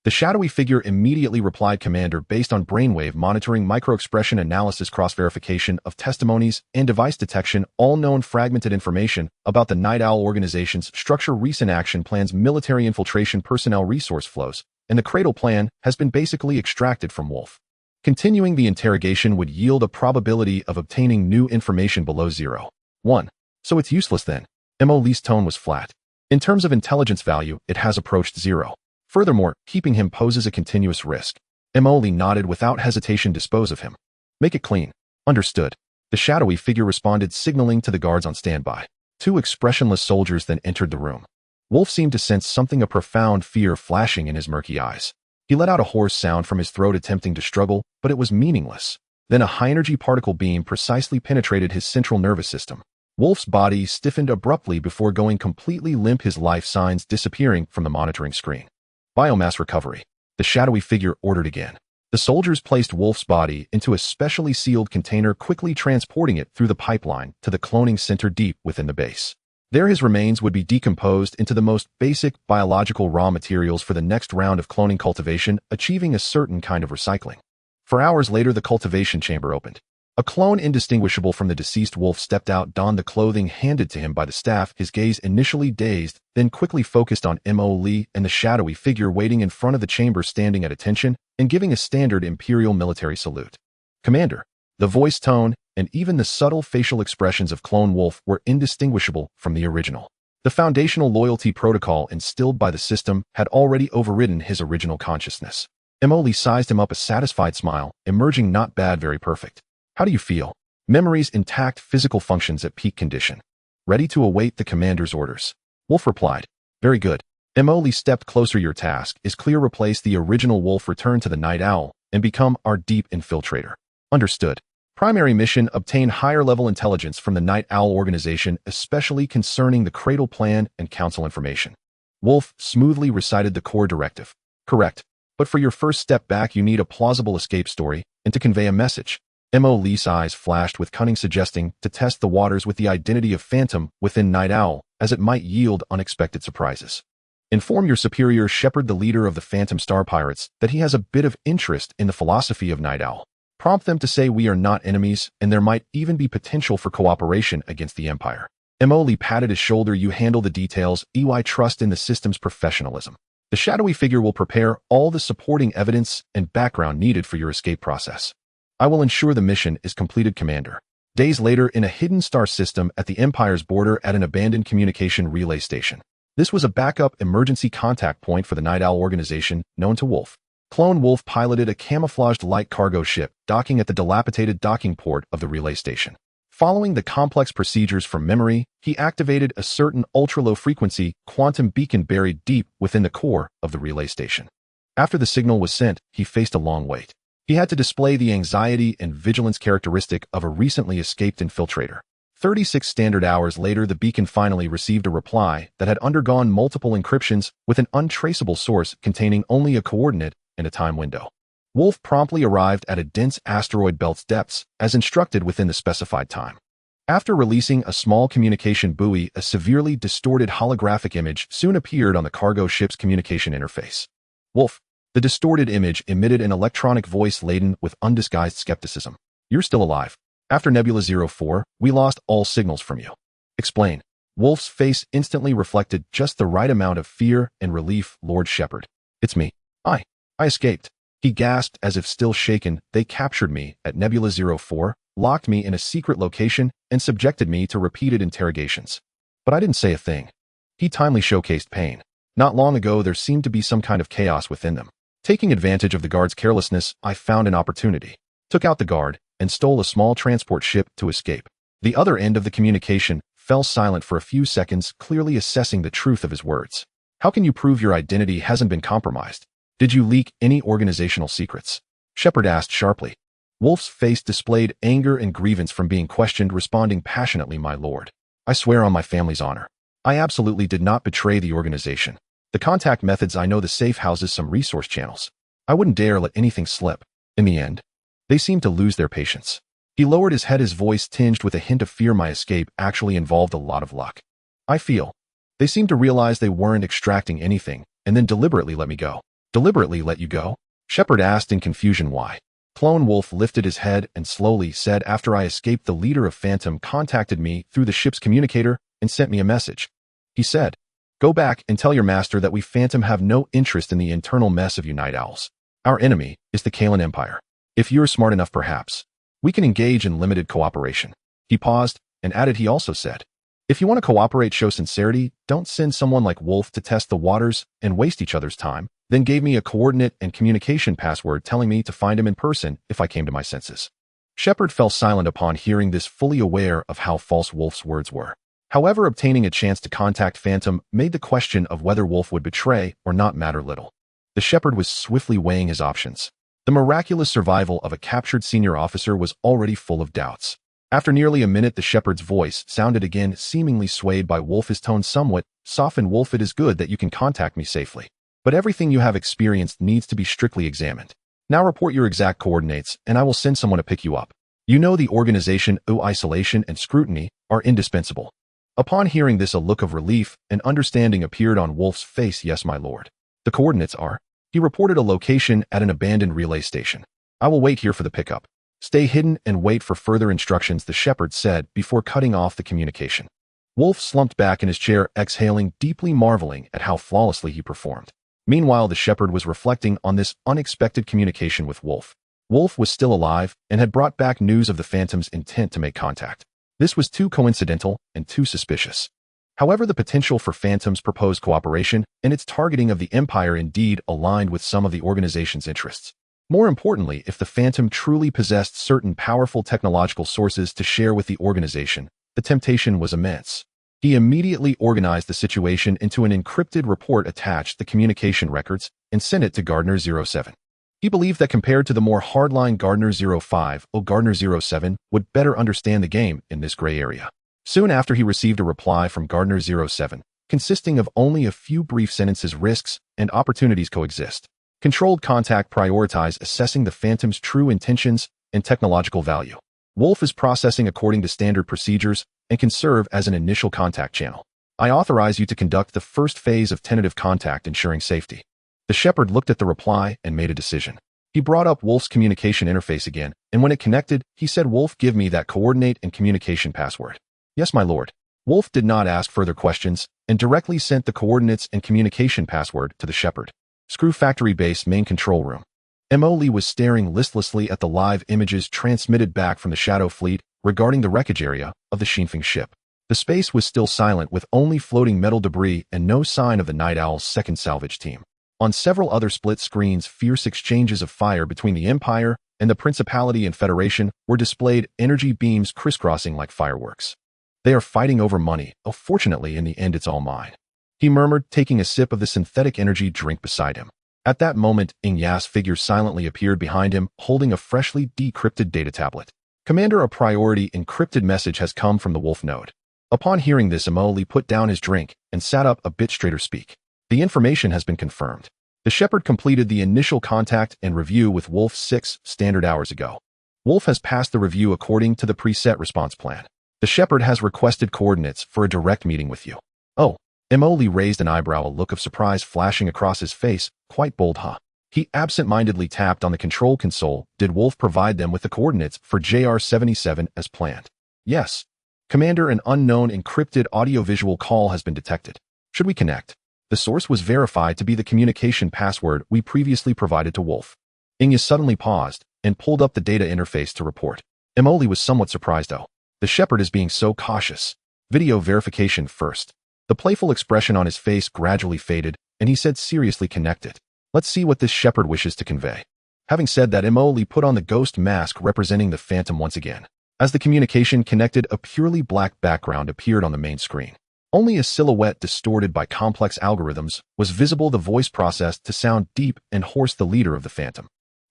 Speaker 1: The shadowy figure immediately replied, Commander, based on brainwave monitoring, microexpression analysis, cross-verification of testimonies, and device detection, all known fragmented information about the Night Owl organization's structure, recent action plans, military infiltration, personnel, resource flows, and the Cradle plan has been basically extracted from Wolf. Continuing the interrogation would yield a probability of obtaining new information below 0.1. So it's useless then. Emoli's tone was flat. In terms of intelligence value, it has approached 0. Furthermore, keeping him poses a continuous risk. Emoli nodded without hesitation. Dispose of him. Make it clean. Understood. The shadowy figure responded, signaling to the guards on standby. 2 expressionless soldiers then entered the room. Wolf seemed to sense something, a profound fear flashing in his murky eyes. He let out a hoarse sound from his throat, attempting to struggle, but it was meaningless. Then a high-energy particle beam precisely penetrated his central nervous system. Wolf's body stiffened abruptly before going completely limp, his life signs disappearing from the monitoring screen. Biomass recovery. The shadowy figure ordered again. The soldiers placed Wolf's body into a specially sealed container, quickly transporting it through the pipeline to the cloning center deep within the base. There his remains would be decomposed into the most basic biological raw materials for the next round of cloning cultivation, achieving a certain kind of recycling. 4 hours later, the cultivation chamber opened. A clone indistinguishable from the deceased wolf stepped out, donned the clothing handed to him by the staff, his gaze initially dazed, then quickly focused on Mo Li and the shadowy figure waiting in front of the chamber, standing at attention and giving a standard imperial military salute. Commander. The voice tone and even the subtle facial expressions of Clone Wolf were indistinguishable from the original. The foundational loyalty protocol instilled by the system had already overridden his original consciousness. Mo Li sized him up, a satisfied smile, emerging, not bad, very perfect. How do you feel? Memories intact, physical functions at peak condition. Ready to await the commander's orders. Wolf replied. Very good. Mo Li stepped closer. Your task is clear. Replace the original wolf, return to the Night Owl, and become our deep infiltrator. Understood. Primary mission: obtain higher-level intelligence from the Night Owl organization, especially concerning the Cradle Plan and Council information. Wolf smoothly recited the core directive. Correct. But for your first step back, you need a plausible escape story, and to convey a message. Mo Li's eyes flashed with cunning, suggesting to test the waters with the identity of Phantom within Night Owl, as it might yield unexpected surprises. Inform your superior Shepard, the leader of the Phantom Star Pirates, that he has a bit of interest in the philosophy of Night Owl. Prompt them to say we are not enemies, and there might even be potential for cooperation against the Empire. Mo Li patted his shoulder. You handle the details. EY trust in the system's professionalism. The shadowy figure will prepare all the supporting evidence and background needed for your escape process. I will ensure the mission is completed, Commander. Days later, in a hidden star system at the Empire's border at an abandoned communication relay station. This was a backup emergency contact point for the Night Owl organization, known to Wolf. Clone Wolf piloted a camouflaged light cargo ship, docking at the dilapidated docking port of the relay station. Following the complex procedures from memory, he activated a certain ultra-low-frequency quantum beacon buried deep within the core of the relay station. After the signal was sent, he faced a long wait. He had to display the anxiety and vigilance characteristic of a recently escaped infiltrator. 36 standard hours later, the beacon finally received a reply that had undergone multiple encryptions with an untraceable source containing only a coordinate and a time window. Wolf promptly arrived at a dense asteroid belt's depths, as instructed within the specified time. After releasing a small communication buoy, a severely distorted holographic image soon appeared on the cargo ship's communication interface. Wolf. The distorted image emitted an electronic voice laden with undisguised skepticism. You're still alive. After Nebula 04, we lost all signals from you. Explain. Wolf's face instantly reflected just the right amount of fear and relief. Lord Shepard. It's me. I escaped. He gasped as if still shaken. They captured me at Nebula 04, locked me in a secret location, and subjected me to repeated interrogations. But I didn't say a thing. He timely showcased pain. Not long ago, there seemed to be some kind of chaos within them. Taking advantage of the guard's carelessness, I found an opportunity, took out the guard, and stole a small transport ship to escape. The other end of the communication fell silent for a few seconds, clearly assessing the truth of his words. How can you prove your identity hasn't been compromised? Did you leak any organizational secrets? Shepard asked sharply. Wolf's face displayed anger and grievance from being questioned, responding passionately, My lord. I swear on my family's honor. I absolutely did not betray the organization. The contact methods I know, the safe houses some resource channels. I wouldn't dare let anything slip. In the end, they seemed to lose their patience. He lowered his head, his voice tinged with a hint of fear. My escape actually involved a lot of luck. I feel. They seemed to realize they weren't extracting anything, and then deliberately let me go. Deliberately let you go? Shepard asked in confusion. Why? Clone Wolf lifted his head and slowly said, After I escaped, the leader of Phantom contacted me through the ship's communicator and sent me a message. He said, Go back and tell your master that we Phantom have no interest in the internal mess of you Night Owls. Our enemy is the Kalan Empire. If you're smart enough, perhaps, we can engage in limited cooperation. He paused and added, he also said, If you want to cooperate, show sincerity, don't send someone like Wolf to test the waters and waste each other's time. Then gave me a coordinate and communication password telling me to find him in person if I came to my senses. Shepard fell silent upon hearing this, fully aware of how false Wolf's words were. However, obtaining a chance to contact Phantom made the question of whether Wolf would betray or not matter little. The Shepard was swiftly weighing his options. The miraculous survival of a captured senior officer was already full of doubts. After nearly a minute, the Shepard's voice sounded again, seemingly swayed by Wolf, his tone somewhat softened. Wolf, it is good that you can contact me safely. But everything you have experienced needs to be strictly examined. Now report your exact coordinates, and I will send someone to pick you up. You know the organization, isolation and scrutiny are indispensable. Upon hearing this, a look of relief and understanding appeared on Wolf's face. Yes, my lord. The coordinates are. He reported a location at an abandoned relay station. I will wait here for the pickup. Stay hidden and wait for further instructions, the shepherd said before cutting off the communication. Wolf slumped back in his chair, exhaling, deeply marveling at how flawlessly he performed. Meanwhile, the shepherd was reflecting on this unexpected communication with Wolf. Wolf was still alive and had brought back news of the Phantom's intent to make contact. This was too coincidental and too suspicious. However, the potential for Phantom's proposed cooperation and its targeting of the Empire indeed aligned with some of the organization's interests. More importantly, if the Phantom truly possessed certain powerful technological sources to share with the organization, the temptation was immense. He immediately organized the situation into an encrypted report, attached the communication records, and sent it to Gardner 07. He believed that compared to the more hardline Gardner 05, Gardner 07 would better understand the game in this gray area. Soon after, he received a reply from Gardner 07, consisting of only a few brief sentences. Risks and opportunities coexist. Controlled contact. Prioritize assessing the Phantom's true intentions and technological value. Wolf is processing according to standard procedures and can serve as an initial contact channel. I authorize you to conduct the first phase of tentative contact, ensuring safety. The shepherd looked at the reply and made a decision. He brought up Wolf's communication interface again, and when it connected, he said, "Wolf, give me that coordinate and communication password." "Yes, my lord." Wolf did not ask further questions and directly sent the coordinates and communication password to the shepherd. Screw Factory Base Main Control Room. Emily was staring listlessly at the live images transmitted back from the Shadow Fleet regarding the wreckage area of the Xinfeng ship. The space was still silent, with only floating metal debris and no sign of the Night Owl's second salvage team. On several other split screens, fierce exchanges of fire between the Empire and the Principality and Federation were displayed, energy beams crisscrossing like fireworks. "They are fighting over money. Oh, fortunately, in the end, it's all mine," he murmured, taking a sip of the synthetic energy drink beside him. At that moment, Ingya's figure silently appeared behind him, holding a freshly decrypted data tablet. "Commander, a priority encrypted message has come from the Wolf node." Upon hearing this, Emoli put down his drink and sat up a bit straighter. "Speak." "The information has been confirmed. The shepherd completed the initial contact and review with Wolf 6 standard hours ago. Wolf has passed the review according to the preset response plan. The shepherd has requested coordinates for a direct meeting with you." "Oh." Emoli raised an eyebrow, a look of surprise flashing across his face. "Quite bold, huh?" He absent-mindedly tapped on the control console. "Did Wolf provide them with the coordinates for JR-77 as planned?" "Yes." "Commander, an unknown encrypted audiovisual call has been detected. Should we connect?" The source was verified to be the communication password we previously provided to Wolf. Inya suddenly paused and pulled up the data interface to report. Emoli was somewhat surprised, though. The shepherd is being so cautious. "Video verification first." The playful expression on his face gradually faded, and he said seriously, "Connect it. Let's see what this shepherd wishes to convey." Having said that, Emoli put on the ghost mask representing the Phantom once again. As the communication connected, a purely black background appeared on the main screen. Only a silhouette distorted by complex algorithms was visible, the voice processed to sound deep and hoarse, "The leader of the Phantom.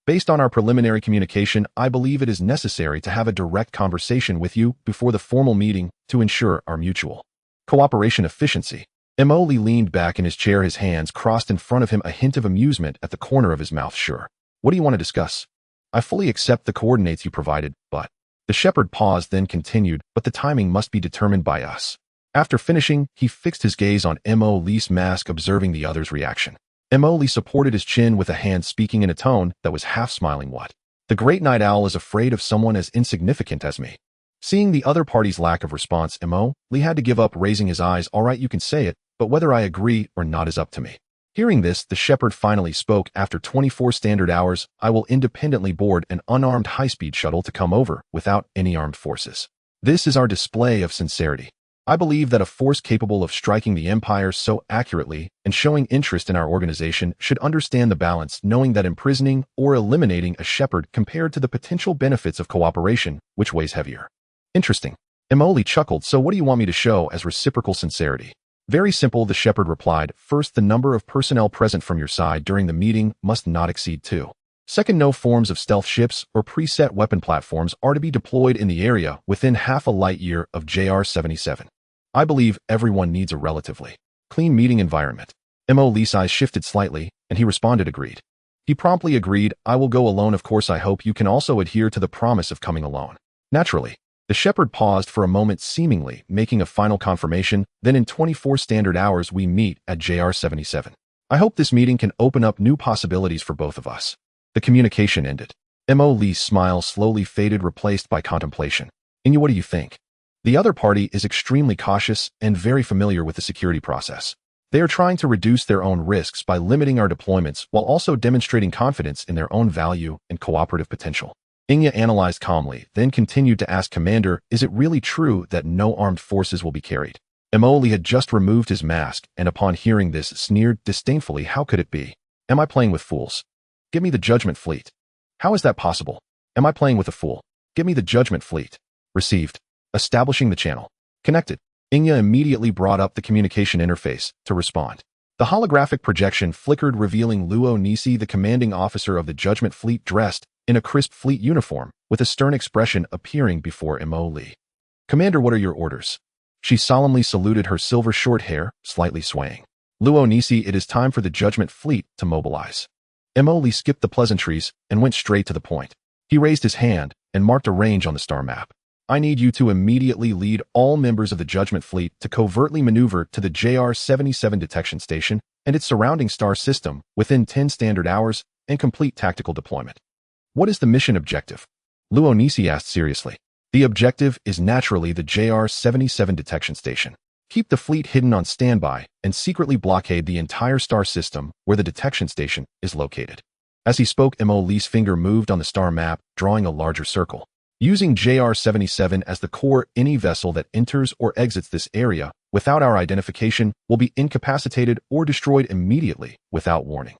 Speaker 1: Based on our preliminary communication, I believe it is necessary to have a direct conversation with you before the formal meeting to ensure our mutual cooperation efficiency." Emoli leaned back in his chair, his hands crossed in front of him, a hint of amusement at the corner of his mouth. "Sure. What do you want to discuss?" "I fully accept the coordinates you provided, but..." The shepherd paused, then continued, "But the timing must be determined by us." After finishing, he fixed his gaze on Emoli's mask, observing the other's reaction. Emoli supported his chin with a hand, speaking in a tone that was half smiling. "What? The great Night Owl is afraid of someone as insignificant as me." Seeing the other party's lack of response, Emoli had to give up, raising his eyes. "All right, you can say it, but whether I agree or not is up to me." Hearing this, the shepherd finally spoke. "After 24 standard hours, I will independently board an unarmed high-speed shuttle to come over without any armed forces. This is our display of sincerity. I believe that a force capable of striking the Empire so accurately and showing interest in our organization should understand the balance, knowing that imprisoning or eliminating a shepherd compared to the potential benefits of cooperation, which weighs heavier." "Interesting." Emoli chuckled. "So what do you want me to show as reciprocal sincerity?" "Very simple," the shepherd replied. "First, the number of personnel present from your side during the meeting must not exceed 2. Second, no forms of stealth ships or preset weapon platforms are to be deployed in the area within half a light year of JR-77. I believe everyone needs a relatively clean meeting environment." Emoli's eyes shifted slightly, and he responded, "Agreed." He promptly agreed. "I will go alone. Of course, I hope you can also adhere to the promise of coming alone." "Naturally." The shepherd paused for a moment, seemingly making a final confirmation. Then in 24 standard hours we meet at JR-77. I hope this meeting can open up new possibilities for both of us. The communication ended. Mo Lee's smile slowly faded, replaced by contemplation. Inya, what do you think? The other party is extremely cautious and very familiar with the security process. They are trying to reduce their own risks by limiting our deployments while also demonstrating confidence in their own value and cooperative potential. Inya analyzed calmly, then continued to ask Commander, is it really true that no armed forces will be carried? Mo Lee had just removed his mask, and upon hearing this, sneered disdainfully. How could it be? Am I playing with fools? Give me the Judgment Fleet. How is that possible? Am I playing with a fool? Give me the Judgment Fleet. Received. Establishing the channel. Connected. Inya immediately brought up the communication interface to respond. The holographic projection flickered, revealing Luo Nisi, the commanding officer of the Judgment Fleet, dressed in a crisp fleet uniform, with a stern expression appearing before Mo Lee. Commander, what are your orders? She solemnly saluted, her silver short hair slightly swaying. Luo Nisi, it is time for the Judgment Fleet to mobilize. Mo Lee skipped the pleasantries and went straight to the point. He raised his hand and marked a range on the star map. I need you to immediately lead all members of the Judgment Fleet to covertly maneuver to the JR-77 detection station and its surrounding star system within 10 standard hours and complete tactical deployment. What is the mission objective? Luo Nisi asked seriously. The objective is naturally the JR-77 detection station. Keep the fleet hidden on standby and secretly blockade the entire star system where the detection station is located. As he spoke, Mo Lee's finger moved on the star map, drawing a larger circle. Using JR-77 as the core, any vessel that enters or exits this area without our identification will be incapacitated or destroyed immediately without warning.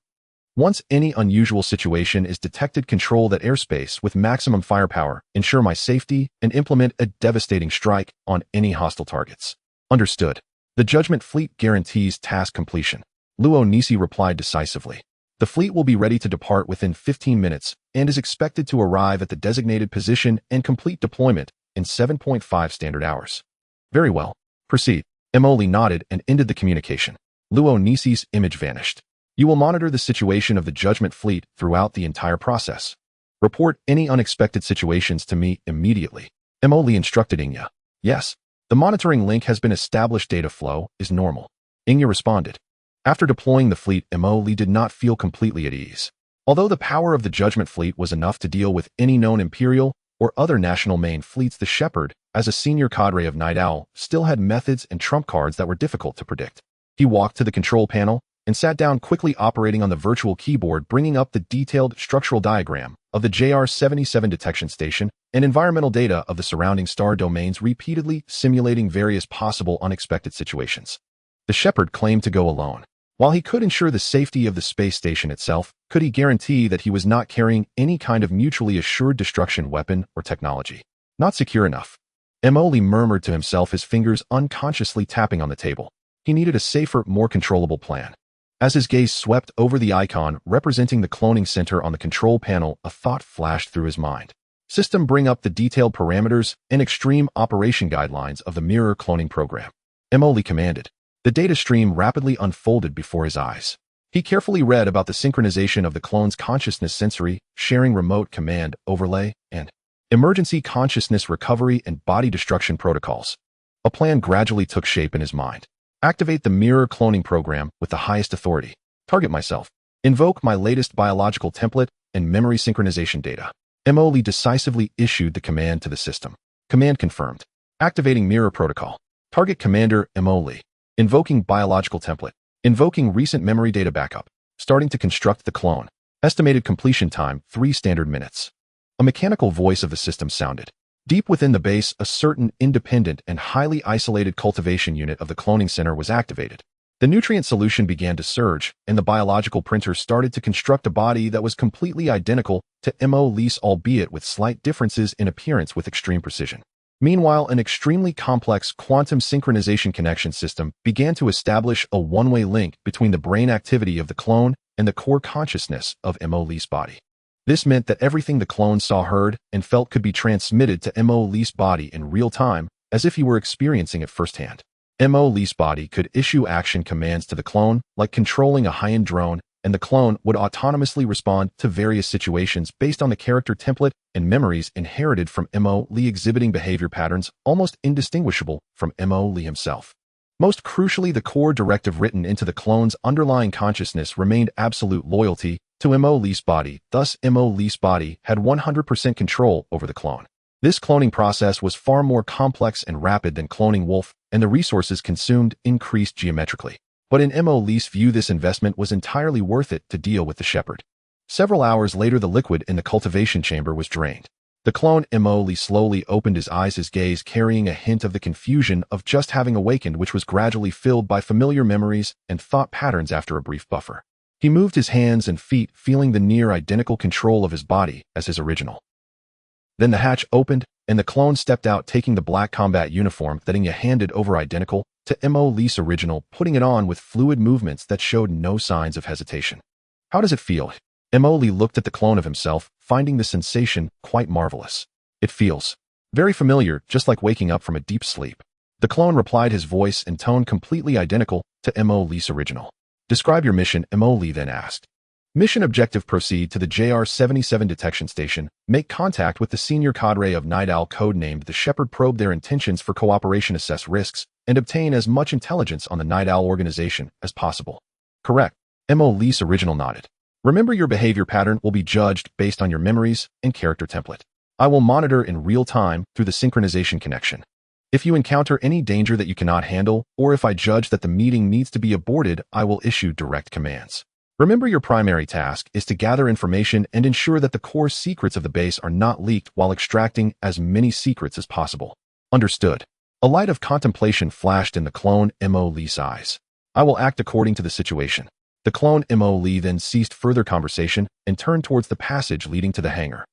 Speaker 1: Once any unusual situation is detected, control that airspace with maximum firepower, ensure my safety, and implement a devastating strike on any hostile targets. Understood. The Judgment Fleet guarantees task completion. Luo Nisi replied decisively. The fleet will be ready to depart within 15 minutes and is expected to arrive at the designated position and complete deployment in 7.5 standard hours. Very well. Proceed. Mo Lee nodded and ended the communication. Luo Nisi's image vanished. You will monitor the situation of the Judgment Fleet throughout the entire process. Report any unexpected situations to me immediately. Mo Lee instructed Inya. Yes. The monitoring link has been established. Data flow is normal. Inya responded. After deploying the fleet, Mo Lee did not feel completely at ease. Although the power of the Judgment Fleet was enough to deal with any known Imperial or other national main fleets, the Shepherd, as a senior cadre of Night Owl, still had methods and trump cards that were difficult to predict. He walked to the control panel and sat down, quickly operating on the virtual keyboard, bringing up the detailed structural diagram of the JR-77 detection station and environmental data of the surrounding star domains, repeatedly simulating various possible unexpected situations. The Shepherd claimed to go alone. While he could ensure the safety of the space station itself, could he guarantee that he was not carrying any kind of mutually assured destruction weapon or technology? Not secure enough. Mo Lee murmured to himself, his fingers unconsciously tapping on the table. He needed a safer, more controllable plan. As his gaze swept over the icon representing the cloning center on the control panel, a thought flashed through his mind. System, bring up the detailed parameters and extreme operation guidelines of the mirror cloning program. Mo Lee commanded. The data stream rapidly unfolded before his eyes. He carefully read about the synchronization of the clone's consciousness, sensory, sharing, remote command, overlay, and emergency consciousness recovery and body destruction protocols. A plan gradually took shape in his mind. Activate the mirror cloning program with the highest authority. Target myself. Invoke my latest biological template and memory synchronization data. Mo Lee decisively issued the command to the system. Command confirmed. Activating mirror protocol. Target Commander Mo Lee. Invoking biological template. Invoking recent memory data backup. Starting to construct the clone. Estimated completion time, 3 standard minutes. A mechanical voice of the system sounded. Deep within the base, a certain independent and highly isolated cultivation unit of the cloning center was activated. The nutrient solution began to surge, and the biological printer started to construct a body that was completely identical to Mo Lee's, albeit with slight differences in appearance, with extreme precision. Meanwhile, an extremely complex quantum synchronization connection system began to establish a one-way link between the brain activity of the clone and the core consciousness of Mo Lee's body. This meant that everything the clone saw, heard, and felt could be transmitted to Mo Lee's body in real time, as if he were experiencing it firsthand. Mo Lee's body could issue action commands to the clone, like controlling a high-end drone, and the clone would autonomously respond to various situations based on the character template and memories inherited from Mo Li, exhibiting behavior patterns almost indistinguishable from Mo Li himself. Most crucially, the core directive written into the clone's underlying consciousness remained absolute loyalty to Mo Li's body. Thus, Mo Li's body had 100% control over the clone. This cloning process was far more complex and rapid than cloning Wolf, and the resources consumed increased geometrically. But in Mo Li's view, this investment was entirely worth it to deal with the shepherd. Several hours later, the liquid in the cultivation chamber was drained. The clone Mo Li slowly opened his eyes, his gaze carrying a hint of the confusion of just having awakened, which was gradually filled by familiar memories and thought patterns after a brief buffer. He moved his hands and feet, feeling the near-identical control of his body as his original. Then the hatch opened, and the clone stepped out, taking the black combat uniform that Xihe handed over, identical to Mo Li's original, putting it on with fluid movements that showed no signs of hesitation. "How does it feel?" Mo Li looked at the clone of himself, finding the sensation quite marvelous. "It feels very familiar, just like waking up from a deep sleep." The clone replied, his voice and tone completely identical to Mo Li's original. "Describe your mission," Mo Li then asked. "Mission objective: proceed to the JR-77 detection station, make contact with the senior cadre of Night Owl, codenamed the Shepherd, probe their intentions for cooperation, assess risks, and obtain as much intelligence on the Night Owl organization as possible." "Correct." Mo Li's original nodded. "Remember, your behavior pattern will be judged based on your memories and character template. I will monitor in real time through the synchronization connection. If you encounter any danger that you cannot handle, or if I judge that the meeting needs to be aborted, I will issue direct commands. Remember, your primary task is to gather information and ensure that the core secrets of the base are not leaked while extracting as many secrets as possible." "Understood." A light of contemplation flashed in the clone Mo Li's eyes. "I will act according to the situation." The clone Mo Li then ceased further conversation and turned towards the passage leading to the hangar.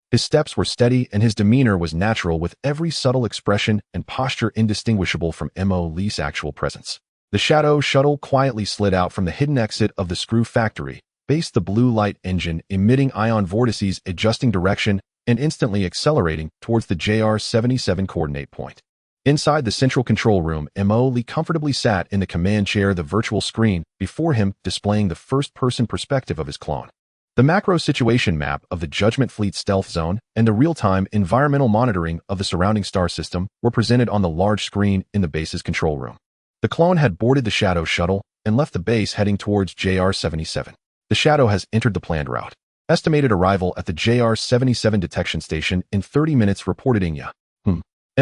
Speaker 1: His steps were steady and his demeanor was natural, with every subtle expression and posture indistinguishable from Mo Li's actual presence. The Shadow shuttle quietly slid out from the hidden exit of the screw factory, based the blue light engine emitting ion vortices, adjusting direction and instantly accelerating towards the JR-77 coordinate point. Inside the central control room, Mo Li comfortably sat in the command chair, the virtual screen before him displaying the first-person perspective of his clone. The macro situation map of the Judgment Fleet stealth zone and the real-time environmental monitoring of the surrounding star system were presented on the large screen in the base's control room. The clone had boarded the Shadow shuttle and left the base, heading towards JR-77. "The Shadow has entered the planned route. Estimated arrival at the JR-77 detection station in 30 minutes," reported Xihe.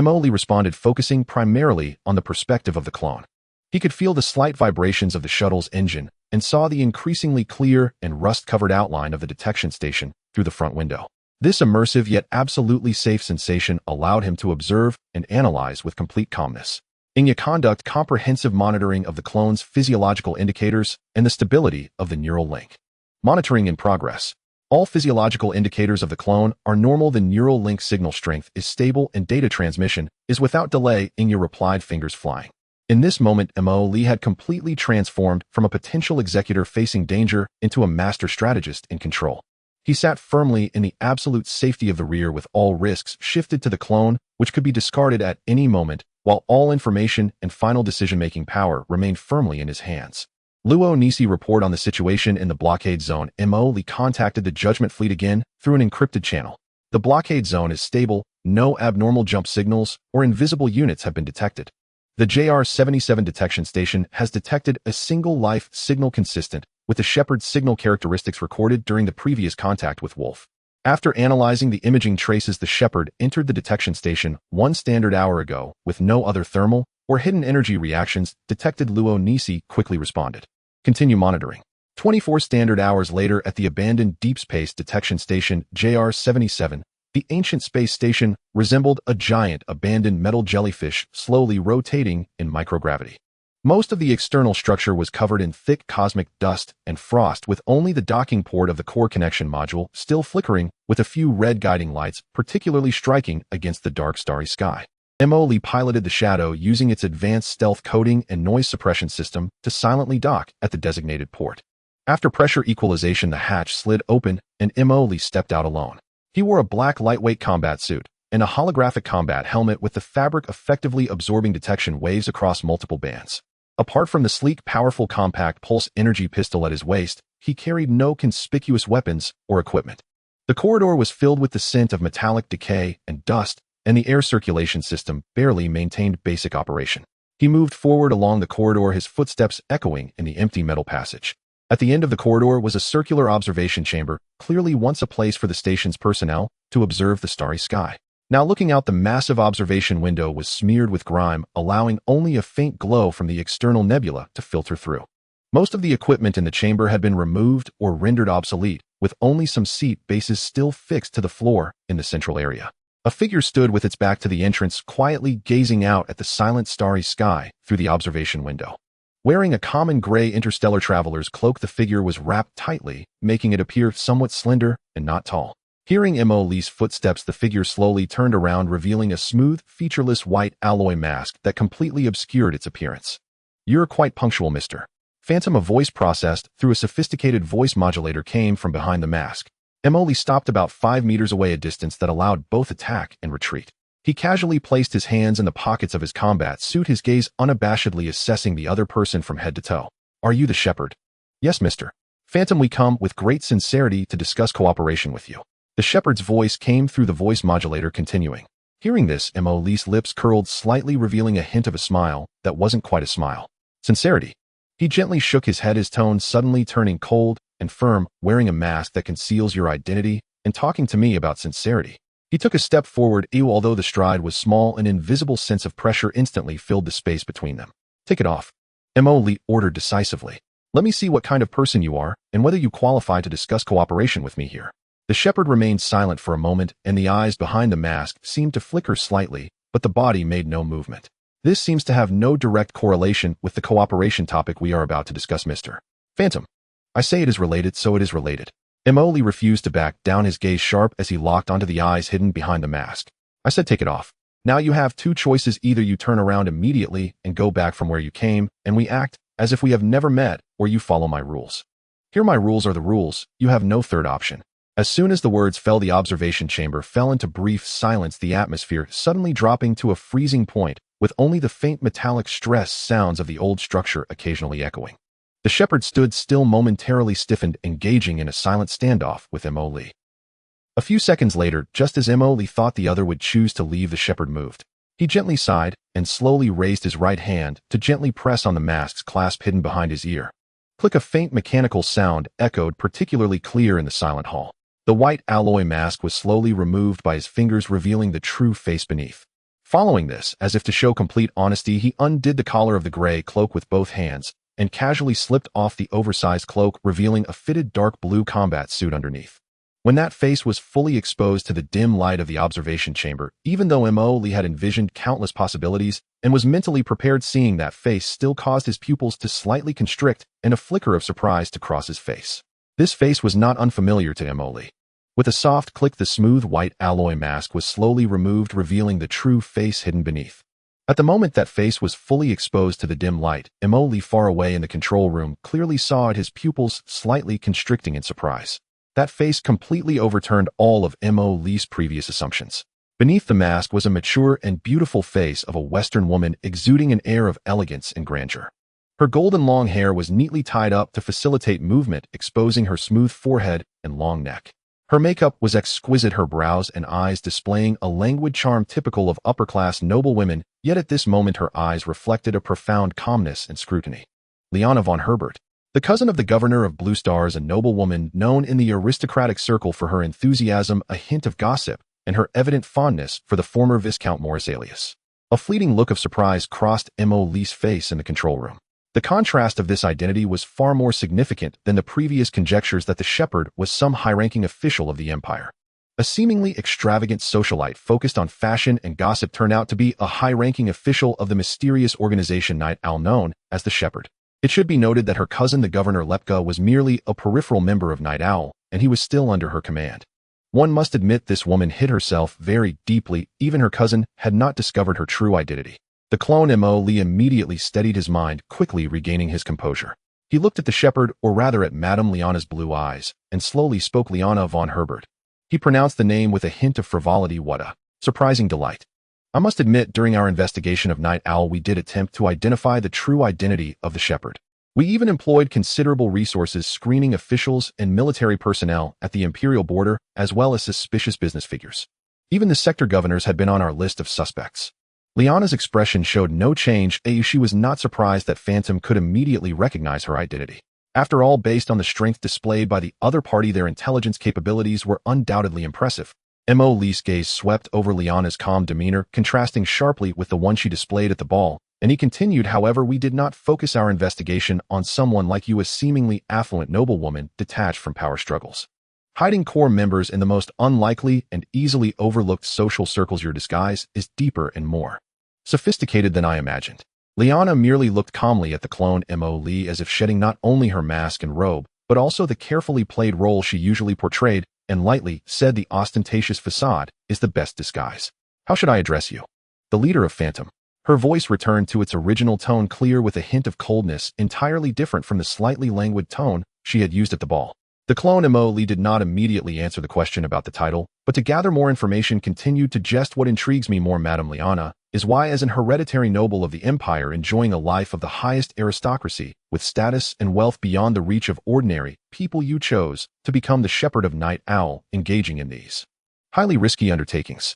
Speaker 1: Mo Li responded, focusing primarily on the perspective of the clone. He could feel the slight vibrations of the shuttle's engine and saw the increasingly clear and rust-covered outline of the detection station through the front window. This immersive yet absolutely safe sensation allowed him to observe and analyze with complete calmness. Xihe conduct comprehensive monitoring of the clone's physiological indicators and the stability of the neural link. Monitoring in progress. All physiological indicators of the clone are normal. The neural link signal strength is stable and data transmission is without delay, Xihe replied, fingers flying. In this moment, Mo Li had completely transformed from a potential executor facing danger into a master strategist in control. He sat firmly in the absolute safety of the rear, with all risks shifted to the clone, which could be discarded at any moment, while all information and final decision-making power remained firmly in his hands. Luo Nisi report on the situation in the blockade zone. Mo Li contacted the Judgment Fleet again through an encrypted channel. The blockade zone is stable, no abnormal jump signals or invisible units have been detected. The JR-77 detection station has detected a single life signal consistent with the Shepherd's signal characteristics recorded during the previous contact with Wolf. After analyzing the imaging traces, the Shepherd entered the detection station 1 standard hour ago with no other thermal or hidden energy reactions detected. Luo Nisi quickly responded. Continue monitoring. 24 standard hours later, at the abandoned deep space detection station JR-77, the ancient space station resembled a giant abandoned metal jellyfish slowly rotating in microgravity. Most of the external structure was covered in thick cosmic dust and frost, with only the docking port of the core connection module still flickering with a few red guiding lights, particularly striking against the dark starry sky. Mo Li piloted the Shadow using its advanced stealth coding and noise suppression system to silently dock at the designated port. After pressure equalization, the hatch slid open and Mo Li stepped out alone. He wore a black lightweight combat suit and a holographic combat helmet with the fabric effectively absorbing detection waves across multiple bands. Apart from the sleek, powerful compact pulse energy pistol at his waist, he carried no conspicuous weapons or equipment. The corridor was filled with the scent of metallic decay and dust, and the air circulation system barely maintained basic operation. He moved forward along the corridor, his footsteps echoing in the empty metal passage. At the end of the corridor was a circular observation chamber, clearly once a place for the station's personnel to observe the starry sky. Now looking out, the massive observation window was smeared with grime, allowing only a faint glow from the external nebula to filter through. Most of the equipment in the chamber had been removed or rendered obsolete, with only some seat bases still fixed to the floor in the central area. A figure stood with its back to the entrance, quietly gazing out at the silent starry sky through the observation window. Wearing a common gray interstellar traveler's cloak, the figure was wrapped tightly, making it appear somewhat slender and not tall. Hearing Emily's footsteps, the figure slowly turned around, revealing a smooth, featureless white alloy mask that completely obscured its appearance. "You're quite punctual, Mr. Phantom." A voice processed through a sophisticated voice modulator came from behind the mask. Emily stopped about 5 meters away, a distance that allowed both attack and retreat. He casually placed his hands in the pockets of his combat suit, his gaze unabashedly assessing the other person from head to toe. "Are you the shepherd?" "Yes, Mr. Phantom. We come with great sincerity to discuss cooperation with you." The shepherd's voice came through the voice modulator, continuing. Hearing this, Emily's lips curled slightly, revealing a hint of a smile that wasn't quite a smile. "Sincerity?" He gently shook his head, his tone suddenly turning cold and firm. "Wearing a mask that conceals your identity and talking to me about sincerity." He took a step forward, although the stride was small, an invisible sense of pressure instantly filled the space between them. "Take it off," Emily ordered decisively. "Let me see what kind of person you are and whether you qualify to discuss cooperation with me here." The shepherd remained silent for a moment, and the eyes behind the mask seemed to flicker slightly, but the body made no movement. "This seems to have no direct correlation with the cooperation topic we are about to discuss, Mr. Phantom. I say it is related, so it is related." Emoli refused to back down, his gaze sharp as he locked onto the eyes hidden behind the mask. "I said take it off. Now you have two choices. Either you turn around immediately and go back from where you came, and we act as if we have never met, or you follow my rules. Here, my rules are the rules. You have no third option." As soon as the words fell, the observation chamber fell into brief silence, the atmosphere suddenly dropping to a freezing point, with only the faint metallic stress sounds of the old structure occasionally echoing. The shepherd stood still, momentarily stiffened, engaging in a silent standoff with Emoli. A few seconds later, just as Emoli thought the other would choose to leave, the shepherd moved. He gently sighed and slowly raised his right hand to gently press on the mask's clasp hidden behind his ear. Click. A faint mechanical sound echoed particularly clear in the silent hall. The white alloy mask was slowly removed by his fingers, revealing the true face beneath. Following this, as if to show complete honesty, he undid the collar of the gray cloak with both hands and casually slipped off the oversized cloak, revealing a fitted dark blue combat suit underneath. When that face was fully exposed to the dim light of the observation chamber, even though Emoli had envisioned countless possibilities and was mentally prepared, seeing that face still caused his pupils to slightly constrict and a flicker of surprise to cross his face. This face was not unfamiliar to Emoli. With a soft click, the smooth white alloy mask was slowly removed, revealing the true face hidden beneath. At the moment that face was fully exposed to the dim light, Emoli, far away in the control room, clearly saw it, his pupils slightly constricting in surprise. That face completely overturned all of Emoli's previous assumptions. Beneath the mask was a mature and beautiful face of a Western woman, exuding an air of elegance and grandeur. Her golden long hair was neatly tied up to facilitate movement, exposing her smooth forehead and long neck. Her makeup was exquisite, her brows and eyes displaying a languid charm typical of upper-class noble women, yet at this moment her eyes reflected a profound calmness and scrutiny. Liana von Herbert, the cousin of the governor of Blue Stars, a noble woman known in the aristocratic circle for her enthusiasm, a hint of gossip, and her evident fondness for the former Viscount Morris Alias. A fleeting look of surprise crossed Emoli's face in the control room. The contrast of this identity was far more significant than the previous conjectures that the shepherd was some high-ranking official of the empire. A seemingly extravagant socialite focused on fashion and gossip turned out to be a high-ranking official of the mysterious organization Night Owl known as the Shepherd. It should be noted that her cousin, the Governor Lepka, was merely a peripheral member of Night Owl, and he was still under her command. One must admit this woman hid herself very deeply. Even her cousin had not discovered her true identity. The clone Emoli immediately steadied his mind, quickly regaining his composure. He looked at the shepherd, or rather at Madame Liana's blue eyes, and slowly spoke. "Liana von Herbert." He pronounced the name with a hint of frivolity. "What a surprising delight." I must admit, during our investigation of Night Owl, we did attempt to identify the true identity of the Shepherd. We even employed considerable resources screening officials and military personnel at the Imperial border, as well as suspicious business figures. Even the sector governors had been on our list of suspects. Liana's expression showed no change, as she was not surprised that Phantom could immediately recognize her identity. After all, based on the strength displayed by the other party, their intelligence capabilities were undoubtedly impressive. Mo Lee's gaze swept over Liana's calm demeanor, contrasting sharply with the one she displayed at the ball, and he continued, however, we did not focus our investigation on someone like you, a seemingly affluent noblewoman detached from power struggles. Hiding core members in the most unlikely and easily overlooked social circles, your disguise is deeper and more sophisticated than I imagined. Liana merely looked calmly at the clone Mo Lee, as if shedding not only her mask and robe, but also the carefully played role she usually portrayed, and lightly said, the ostentatious facade is the best disguise. How should I address you? The leader of Phantom. Her voice returned to its original tone, clear with a hint of coldness, entirely different from the slightly languid tone she had used at the ball. The clone Mo Lee did not immediately answer the question about the title, but to gather more information continued to jest. What intrigues me more, Madame Liana, is why, as an hereditary noble of the Empire enjoying a life of the highest aristocracy, with status and wealth beyond the reach of ordinary people, you chose to become the Shepherd of Night Owl, engaging in these highly risky undertakings.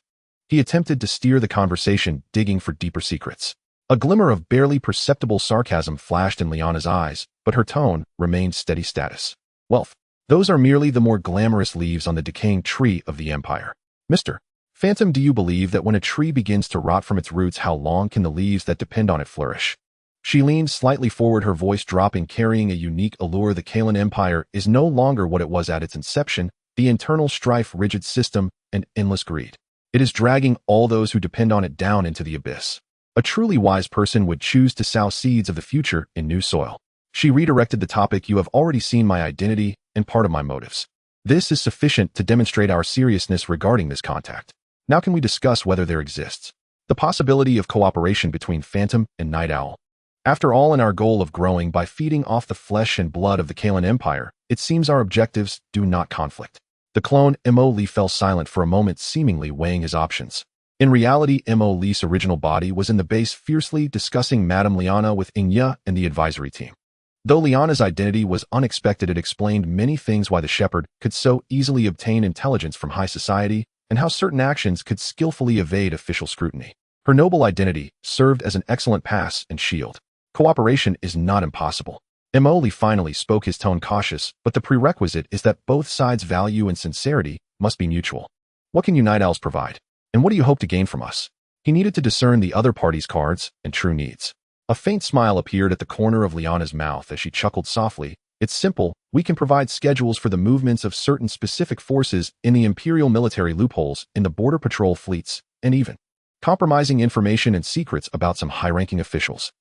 Speaker 1: He attempted to steer the conversation, digging for deeper secrets. A glimmer of barely perceptible sarcasm flashed in Liana's eyes, but her tone remained steady. Status. Wealth. Those are merely the more glamorous leaves on the decaying tree of the Empire. Mr. Phantom, do you believe that when a tree begins to rot from its roots, how long can the leaves that depend on it flourish? She leaned slightly forward, her voice dropping, carrying a unique allure. The Kalan Empire is no longer what it was at its inception, the internal strife, rigid system, and endless greed. It is dragging all those who depend on it down into the abyss. A truly wise person would choose to sow seeds of the future in new soil. She redirected the topic. You have already seen my identity and part of my motives. This is sufficient to demonstrate our seriousness regarding this contact. Now can we discuss whether there exists the possibility of cooperation between Phantom and Night Owl? After all, in our goal of growing by feeding off the flesh and blood of the Kalan Empire, it seems our objectives do not conflict. The clone Mo Lee fell silent for a moment, seemingly weighing his options. In reality, Mo Lee's original body was in the base, fiercely discussing Madame Liana with Xihe and the advisory team. Though Liana's identity was unexpected, it explained many things: why the Shepherd could so easily obtain intelligence from high society, and how certain actions could skillfully evade official scrutiny. Her noble identity served as an excellent pass and shield. Cooperation is not impossible. Mo Lee finally spoke, his tone cautious, but the prerequisite is that both sides' value and sincerity must be mutual. What can you Night Owls provide? And what do you hope to gain from us? He needed to discern the other party's cards and true needs. A faint smile appeared at the corner of Liana's mouth as she chuckled softly. It's simple. We can provide schedules for the movements of certain specific forces in the Imperial military, loopholes in the border patrol fleets, and even compromising information and secrets about some high-ranking officials.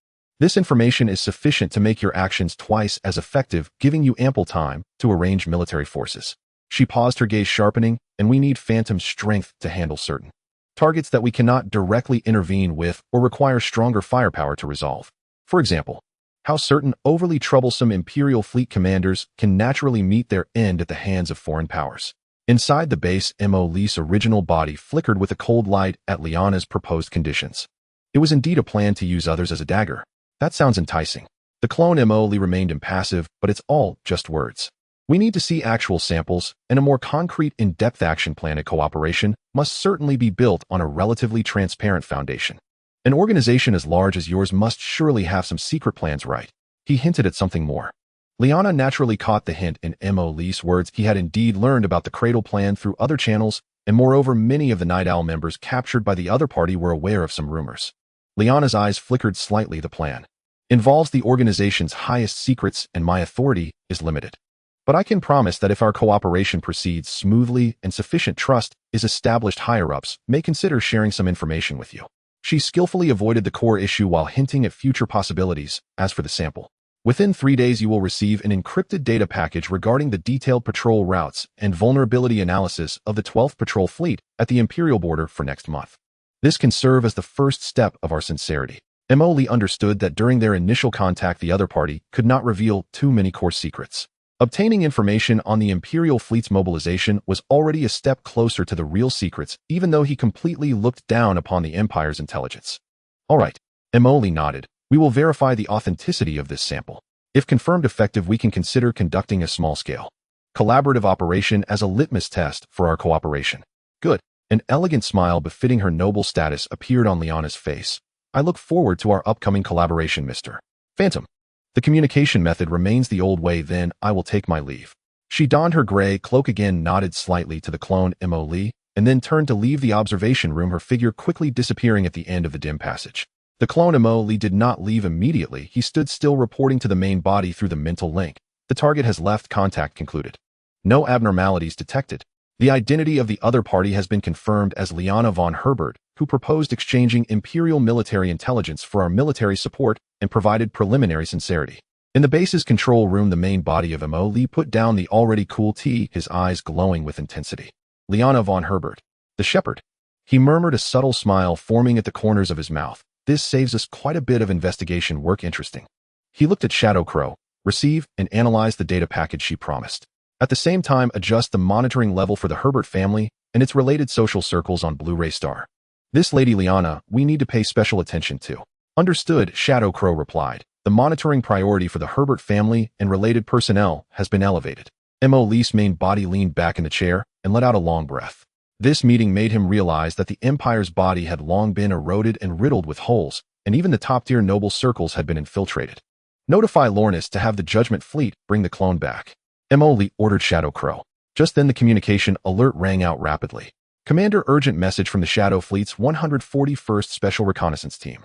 Speaker 1: This information is sufficient to make your actions twice as effective, giving you ample time to arrange military forces. She paused, her gaze sharpening, and we need Phantom's strength to handle certain targets that we cannot directly intervene with or require stronger firepower to resolve. For example, how certain overly troublesome Imperial fleet commanders can naturally meet their end at the hands of foreign powers. Inside the base, Mo Lee's original body flickered with a cold light at Liana's proposed conditions. It was indeed a plan to use others as a dagger. That sounds enticing. The clone Mo Lee remained impassive, but it's all just words. We need to see actual samples, and a more concrete, in-depth action plan. A cooperation must certainly be built on a relatively transparent foundation. An organization as large as yours must surely have some secret plans, right? He hinted at something more. Liana naturally caught the hint in Mo Lee's words. He had indeed learned about the Cradle plan through other channels, and moreover, many of the Night Owl members captured by the other party were aware of some rumors. Liana's eyes flickered slightly. The plan involves the organization's highest secrets, and my authority is limited. But I can promise that if our cooperation proceeds smoothly and sufficient trust is established, higher-ups may consider sharing some information with you. She skillfully avoided the core issue while hinting at future possibilities. As for the sample, within 3 days you will receive an encrypted data package regarding the detailed patrol routes and vulnerability analysis of the 12th Patrol Fleet at the Imperial border for next month. This can serve as the first step of our sincerity. Mo Lee understood that during their initial contact the other party could not reveal too many core secrets. Obtaining information on the Imperial fleet's mobilization was already a step closer to the real secrets, even though he completely looked down upon the Empire's intelligence. All right, Emoli nodded. We will verify the authenticity of this sample. If confirmed effective, we can consider conducting a small-scale collaborative operation as a litmus test for our cooperation. Good. An elegant smile befitting her noble status appeared on Liana's face. I look forward to our upcoming collaboration, Mr. Phantom. The communication method remains the old way, then I will take my leave. She donned her gray cloak again, nodded slightly to the clone Emoli, and then turned to leave the observation room, her figure quickly disappearing at the end of the dim passage. The clone Emoli did not leave immediately. He stood still, reporting to the main body through the mental link. The target has left, contact concluded. No abnormalities detected. The identity of the other party has been confirmed as Liana von Herbert, who proposed exchanging Imperial military intelligence for our military support and provided preliminary sincerity. In the base's control room, the main body of Emoli put down the already cool tea, his eyes glowing with intensity. Liana von Herbert. The shepherd. He murmured, a subtle smile forming at the corners of his mouth. This saves us quite a bit of investigation work. Interesting. He looked at Shadow Crow. Receive and analyze the data package she promised. At the same time, adjust the monitoring level for the Herbert family and its related social circles on Blu-ray Star. This Lady Liana, we need to pay special attention to. Understood, Shadow Crow replied. The monitoring priority for the Herbert family and related personnel has been elevated. Emoli's main body leaned back in the chair and let out a long breath. This meeting made him realize that the Empire's body had long been eroded and riddled with holes, and even the top-tier noble circles had been infiltrated. Notify Lornis to have the Judgment Fleet bring the clone back. Emoli ordered Shadow Crow. Just then the communication alert rang out rapidly. Commander, urgent message from the Shadow Fleet's 141st Special Reconnaissance Team.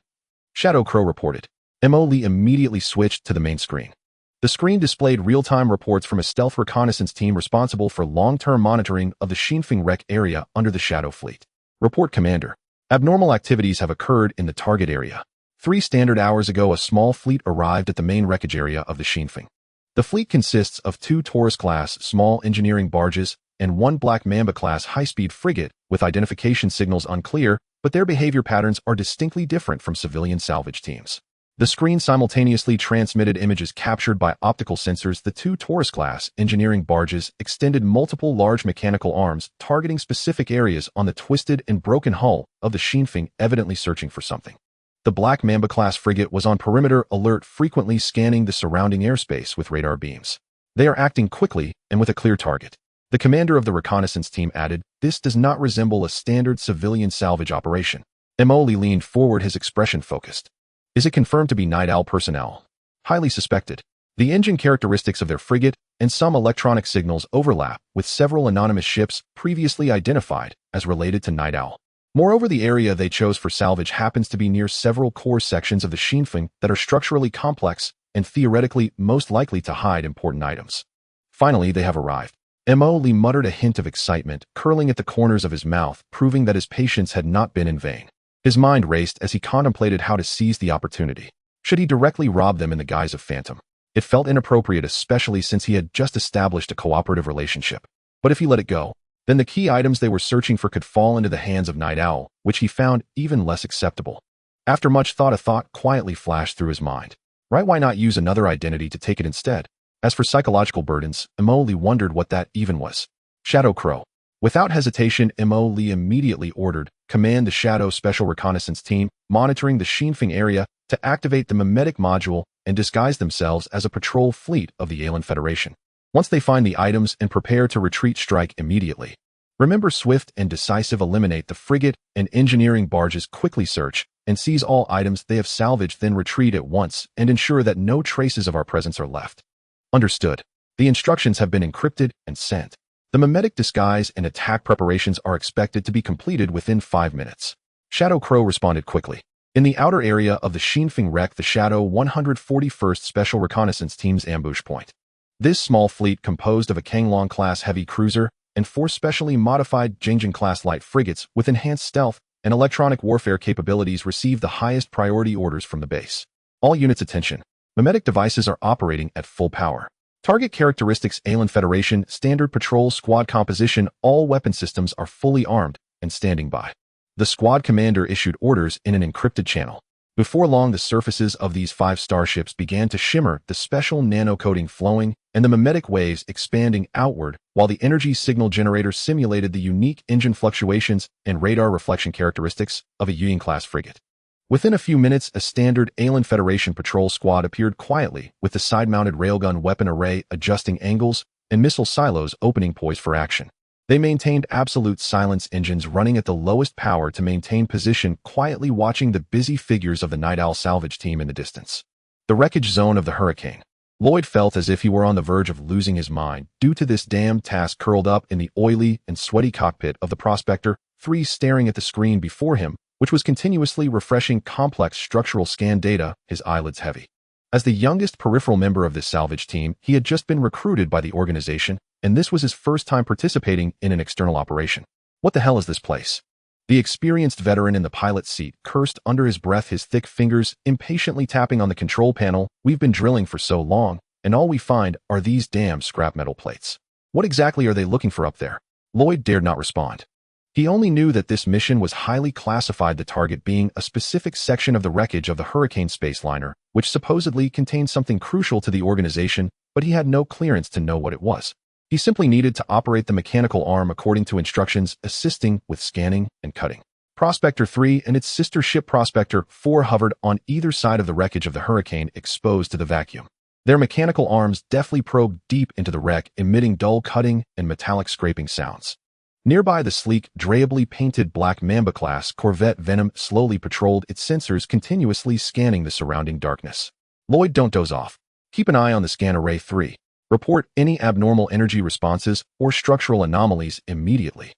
Speaker 1: Shadow Crow reported. Emoli immediately switched to the main screen. The screen displayed real-time reports from a stealth reconnaissance team responsible for long-term monitoring of the Xinfeng wreck area under the Shadow Fleet. Report, Commander. Abnormal activities have occurred in the target area. 3 standard hours ago, a small fleet arrived at the main wreckage area of the Xinfeng. The fleet consists of 2 Taurus-class small engineering barges and 1 Black Mamba-class high-speed frigate with identification signals unclear, but their behavior patterns are distinctly different from civilian salvage teams. The screen simultaneously transmitted images captured by optical sensors. The 2 Taurus-class engineering barges extended multiple large mechanical arms, targeting specific areas on the twisted and broken hull of the Xinfeng, evidently searching for something. The Black Mamba-class frigate was on perimeter alert, frequently scanning the surrounding airspace with radar beams. They are acting quickly and with a clear target. The commander of the reconnaissance team added, this does not resemble a standard civilian salvage operation. Emoli leaned forward, his expression focused. Is it confirmed to be Night Owl personnel? Highly suspected. The engine characteristics of their frigate and some electronic signals overlap with several anonymous ships previously identified as related to Night Owl. Moreover, the area they chose for salvage happens to be near several core sections of the Xinfeng that are structurally complex and theoretically most likely to hide important items. Finally, they have arrived. Emoli muttered, a hint of excitement curling at the corners of his mouth, proving that his patience had not been in vain. His mind raced as he contemplated how to seize the opportunity. Should he directly rob them in the guise of Phantom? It felt inappropriate, especially since he had just established a cooperative relationship. But if he let it go, then the key items they were searching for could fall into the hands of Night Owl, which he found even less acceptable. After much thought, a thought quietly flashed through his mind. Right, why not use another identity to take it instead? As for psychological burdens, Emoli wondered what that even was. Shadow Crow. Without hesitation, Emoli immediately ordered, command the Shadow Special Reconnaissance Team, monitoring the Xinfeng area, to activate the mimetic module and disguise themselves as a patrol fleet of the Alien Federation. Once they find the items and prepare to retreat, strike immediately. Remember, swift and decisive, eliminate the frigate and engineering barges, quickly search and seize all items they have salvaged, then retreat at once and ensure that no traces of our presence are left. Understood. The instructions have been encrypted and sent. The mimetic disguise and attack preparations are expected to be completed within 5 minutes. Shadow Crow responded quickly. In the outer area of the Xinfeng wreck, the Shadow 141st Special Reconnaissance Team's ambush point. This small fleet, composed of a Kanglong-class heavy cruiser and 4 specially modified Jingjing-class light frigates with enhanced stealth and electronic warfare capabilities, received the highest priority orders from the base. All units, attention. Mimetic devices are operating at full power. Target characteristics: Alien Federation, standard patrol squad composition. All weapon systems are fully armed and standing by. The squad commander issued orders in an encrypted channel. Before long, the surfaces of these 5 starships began to shimmer, the special nano-coating flowing, and the mimetic waves expanding outward, while the energy signal generator simulated the unique engine fluctuations and radar reflection characteristics of a Xihe-class frigate. Within a few minutes, a standard Alien Federation patrol squad appeared quietly, with the side-mounted railgun weapon array adjusting angles and missile silos opening poised for action. They maintained absolute silence, engines running at the lowest power to maintain position, quietly watching the busy figures of the Night Owl salvage team in the distance. The wreckage zone of the Hurricane. Lloyd felt as if he were on the verge of losing his mind due to this damned task, curled up in the oily and sweaty cockpit of the Prospector, 3 staring at the screen before him, which was continuously refreshing complex structural scan data, his eyelids heavy. As the youngest peripheral member of this salvage team, he had just been recruited by the organization, and this was his first time participating in an external operation. What the hell is this place? The experienced veteran in the pilot's seat cursed under his breath, his thick fingers impatiently tapping on the control panel. We've been drilling for so long, and all we find are these damn scrap metal plates. What exactly are they looking for up there? Lloyd dared not respond. He only knew that this mission was highly classified, the target being a specific section of the wreckage of the Hurricane space liner, which supposedly contained something crucial to the organization, but he had no clearance to know what it was. He simply needed to operate the mechanical arm according to instructions, assisting with scanning and cutting. Prospector 3 and its sister ship Prospector 4 hovered on either side of the wreckage of the Hurricane, exposed to the vacuum. Their mechanical arms deftly probed deep into the wreck, emitting dull cutting and metallic scraping sounds. Nearby, the sleek, drably painted black Mamba-class corvette Venom slowly patrolled, its sensors continuously scanning the surrounding darkness. Lloyd, don't doze off. Keep an eye on the scan array 3. Report any abnormal energy responses or structural anomalies immediately.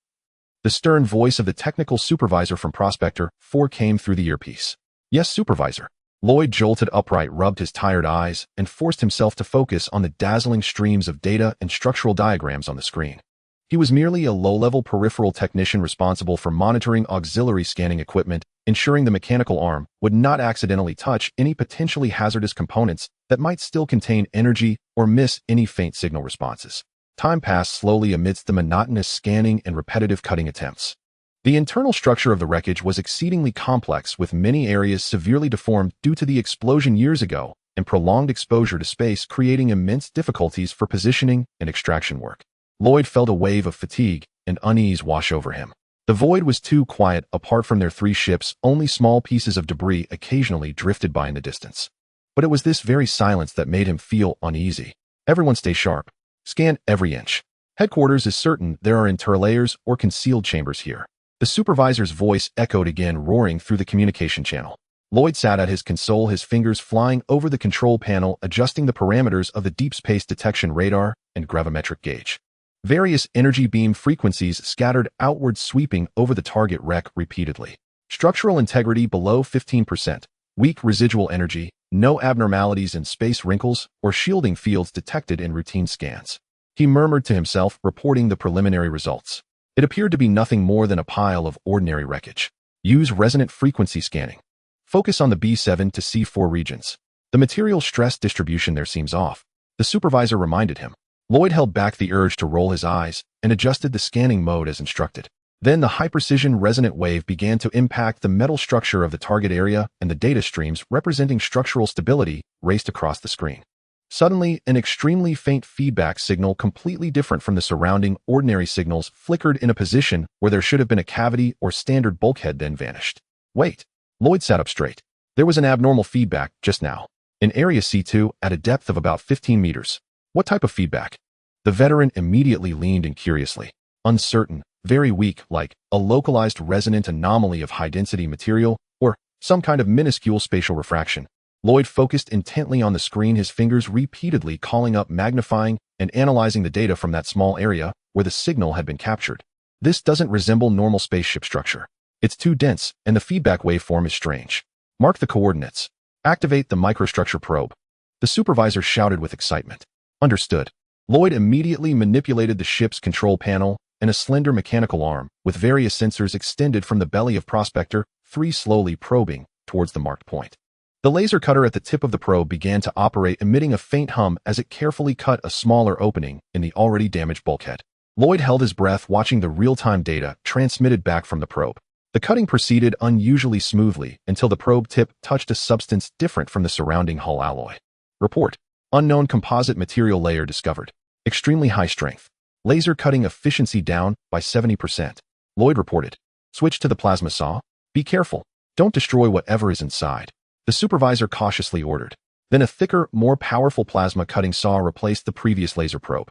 Speaker 1: The stern voice of the technical supervisor from Prospector 4 came through the earpiece. Yes, Supervisor. Lloyd jolted upright, rubbed his tired eyes, and forced himself to focus on the dazzling streams of data and structural diagrams on the screen. He was merely a low-level peripheral technician responsible for monitoring auxiliary scanning equipment, ensuring the mechanical arm would not accidentally touch any potentially hazardous components that might still contain energy or miss any faint signal responses. Time passed slowly amidst the monotonous scanning and repetitive cutting attempts. The internal structure of the wreckage was exceedingly complex, with many areas severely deformed due to the explosion years ago and prolonged exposure to space, creating immense difficulties for positioning and extraction work. Lloyd felt a wave of fatigue and unease wash over him. The void was too quiet. Apart from their 3 ships, only small pieces of debris occasionally drifted by in the distance. But it was this very silence that made him feel uneasy. Everyone stay sharp. Scan every inch. Headquarters is certain there are interlayers or concealed chambers here. The supervisor's voice echoed again, roaring through the communication channel. Lloyd sat at his console, his fingers flying over the control panel, adjusting the parameters of the deep space detection radar and gravimetric gauge. Various energy beam frequencies scattered outward, sweeping over the target wreck repeatedly. Structural integrity below 15%, weak residual energy, no abnormalities in space wrinkles or shielding fields detected in routine scans. He murmured to himself, reporting the preliminary results. It appeared to be nothing more than a pile of ordinary wreckage. Use resonant frequency scanning. Focus on the B7 to C4 regions. The material stress distribution there seems off, the supervisor reminded him. Lloyd held back the urge to roll his eyes and adjusted the scanning mode as instructed. Then the high-precision resonant wave began to impact the metal structure of the target area, and the data streams representing structural stability raced across the screen. Suddenly, an extremely faint feedback signal, completely different from the surrounding ordinary signals, flickered in a position where there should have been a cavity or standard bulkhead, then vanished. Wait. Lloyd sat up straight. There was an abnormal feedback just now. In Area C2, at a depth of about 15 meters. What type of feedback? The veteran immediately leaned in curiously. Uncertain, very weak, like a localized resonant anomaly of high-density material, or some kind of minuscule spatial refraction. Lloyd focused intently on the screen, his fingers repeatedly calling up, magnifying, and analyzing the data from that small area where the signal had been captured. This doesn't resemble normal spaceship structure. It's too dense, and the feedback waveform is strange. Mark the coordinates. Activate the microstructure probe. The supervisor shouted with excitement. Understood. Lloyd immediately manipulated the ship's control panel, and a slender mechanical arm, with various sensors, extended from the belly of Prospector 3, slowly probing towards the marked point. The laser cutter at the tip of the probe began to operate, emitting a faint hum as it carefully cut a smaller opening in the already damaged bulkhead. Lloyd held his breath, watching the real-time data transmitted back from the probe. The The cutting proceeded unusually smoothly until the probe tip touched a substance different from the surrounding hull alloy. Report. Unknown composite material layer discovered. Extremely high strength. Laser cutting efficiency down by 70%. Lloyd reported. Switch to the plasma saw. Be careful. Don't destroy whatever is inside. The supervisor cautiously ordered. Then a thicker, more powerful plasma cutting saw replaced the previous laser probe.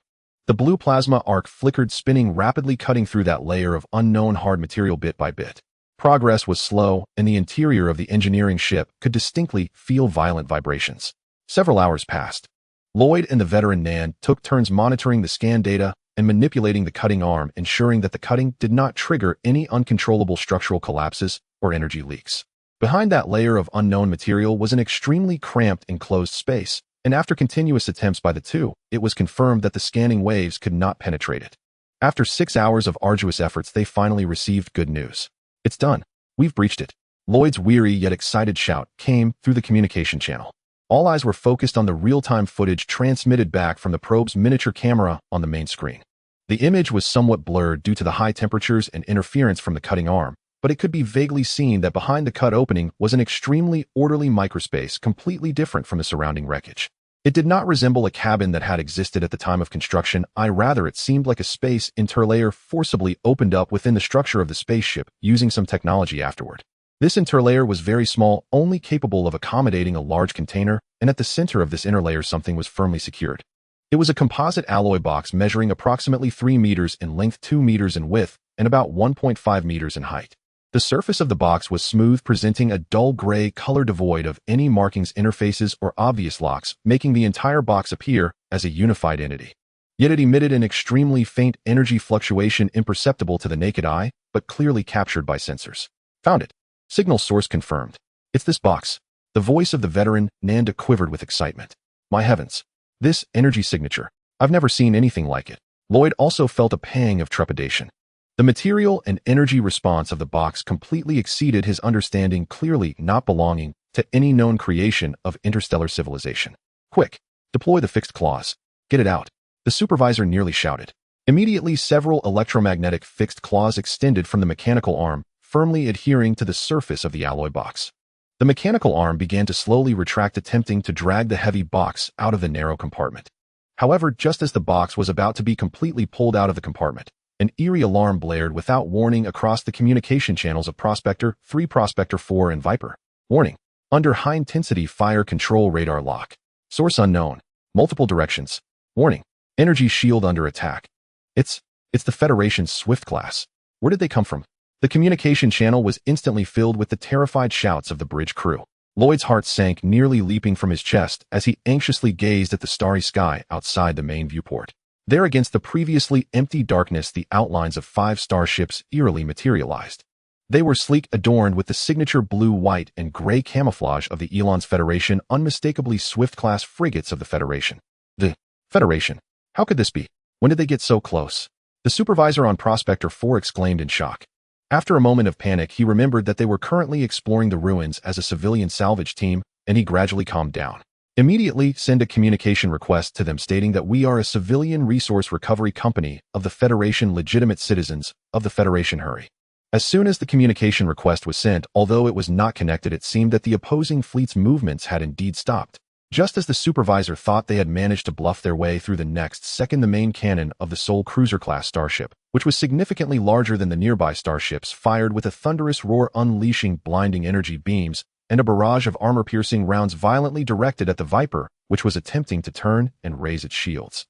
Speaker 1: The blue plasma arc flickered, spinning rapidly, cutting through that layer of unknown hard material bit by bit. Progress was slow, and the interior of the engineering ship could distinctly feel violent vibrations. Several hours passed. Lloyd and the veteran Nan took turns monitoring the scan data and manipulating the cutting arm, ensuring that the cutting did not trigger any uncontrollable structural collapses or energy leaks. Behind that layer of unknown material was an extremely cramped, enclosed space, and after continuous attempts by the two, it was confirmed that the scanning waves could not penetrate it. After 6 hours of arduous efforts, they finally received good news. It's done. We've breached it. Lloyd's weary yet excited shout came through the communication channel. All eyes were focused on the real-time footage transmitted back from the probe's miniature camera on the main screen. The image was somewhat blurred due to the high temperatures and interference from the cutting arm, but it could be vaguely seen that behind the cut opening was an extremely orderly microspace completely different from the surrounding wreckage. It did not resemble a cabin that had existed at the time of construction. Rather, it seemed like a space interlayer forcibly opened up within the structure of the spaceship using some technology afterward. This interlayer was very small, only capable of accommodating a large container, and at the center of this interlayer something was firmly secured. It was a composite alloy box measuring approximately 3 meters in length, 2 meters in width, and about 1.5 meters in height. The surface of the box was smooth, presenting a dull gray color devoid of any markings, interfaces, or obvious locks, making the entire box appear as a unified entity. Yet it emitted an extremely faint energy fluctuation imperceptible to the naked eye, but clearly captured by sensors. Found it. Signal source confirmed. It's this box. The voice of the veteran Nanda quivered with excitement. My heavens. This energy signature. I've never seen anything like it. Lloyd also felt a pang of trepidation. The material and energy response of the box completely exceeded his understanding, clearly not belonging to any known creation of interstellar civilization. Quick, deploy the fixed claws. Get it out. The supervisor nearly shouted. Immediately, several electromagnetic fixed claws extended from the mechanical arm, firmly adhering to the surface of the alloy box. The mechanical arm began to slowly retract, attempting to drag the heavy box out of the narrow compartment. However, just as the box was about to be completely pulled out of the compartment, an eerie alarm blared without warning across the communication channels of Prospector 3, Prospector 4, and Viper. Warning. Under high-intensity fire control radar lock. Source unknown. Multiple directions. Warning. Energy shield under attack. It's the Federation's Swift class. Where did they come from? The communication channel was instantly filled with the terrified shouts of the bridge crew. Lloyd's heart sank, nearly leaping from his chest as he anxiously gazed at the starry sky outside the main viewport. There, against the previously empty darkness, the outlines of 5 starships eerily materialized. They were sleek, adorned with the signature blue, white, and gray camouflage of the Elon's Federation, unmistakably Swift-class frigates of the Federation. The Federation? How could this be? When did they get so close? The supervisor on Prospector 4 exclaimed in shock. After a moment of panic, he remembered that they were currently exploring the ruins as a civilian salvage team, and he gradually calmed down. Immediately send a communication request to them stating that we are a civilian resource recovery company of the Federation, legitimate citizens of the Federation. Hurry. As soon as the communication request was sent, although it was not connected, it seemed that the opposing fleet's movements had indeed stopped. Just as the supervisor thought they had managed to bluff their way through, the next second the main cannon of the Sol cruiser-class starship, which was significantly larger than the nearby starships, fired with a thunderous roar, unleashing blinding energy beams and a barrage of armor-piercing rounds violently directed at the Viper, which was attempting to turn and raise its shields.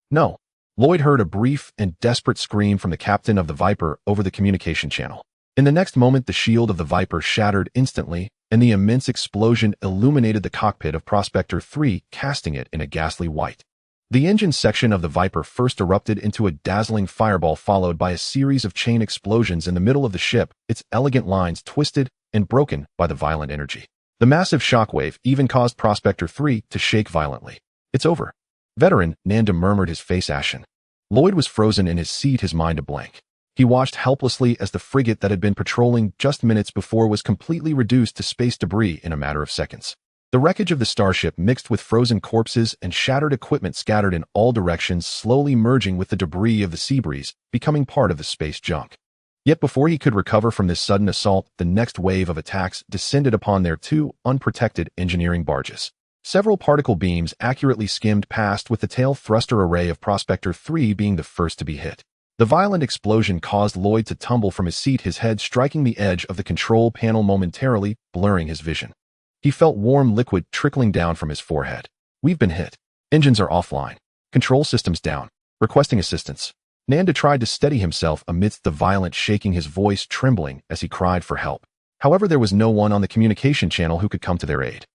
Speaker 1: No. Lloyd heard a brief and desperate scream from the captain of the Viper over the communication channel. In the next moment, the shield of the Viper shattered instantly, and the immense explosion illuminated the cockpit of Prospector 3, casting it in a ghastly white. The engine section of the Viper first erupted into a dazzling fireball, followed by a series of chain explosions in the middle of the ship, its elegant lines twisted and broken by the violent energy. The massive shockwave even caused Prospector 3 to shake violently. It's over. Veteran Nanda murmured, his face ashen. Lloyd was frozen in his seat, his mind a blank. He watched helplessly as the frigate that had been patrolling just minutes before was completely reduced to space debris in a matter of seconds. The wreckage of the starship, mixed with frozen corpses and shattered equipment scattered in all directions, slowly merging with the debris of the sea breeze, becoming part of the space junk. Yet before he could recover from this sudden assault, the next wave of attacks descended upon their two unprotected engineering barges. Several particle beams accurately skimmed past, with the tail thruster array of Prospector 3 being the first to be hit. The violent explosion caused Lloyd to tumble from his seat, his head striking the edge of the control panel, momentarily blurring his vision. He felt warm liquid trickling down from his forehead. "We've been hit. Engines are offline. Control systems down. Requesting assistance." Nanda tried to steady himself amidst the violent shaking, his voice trembling as he cried for help. However, there was no one on the communication channel who could come to their aid.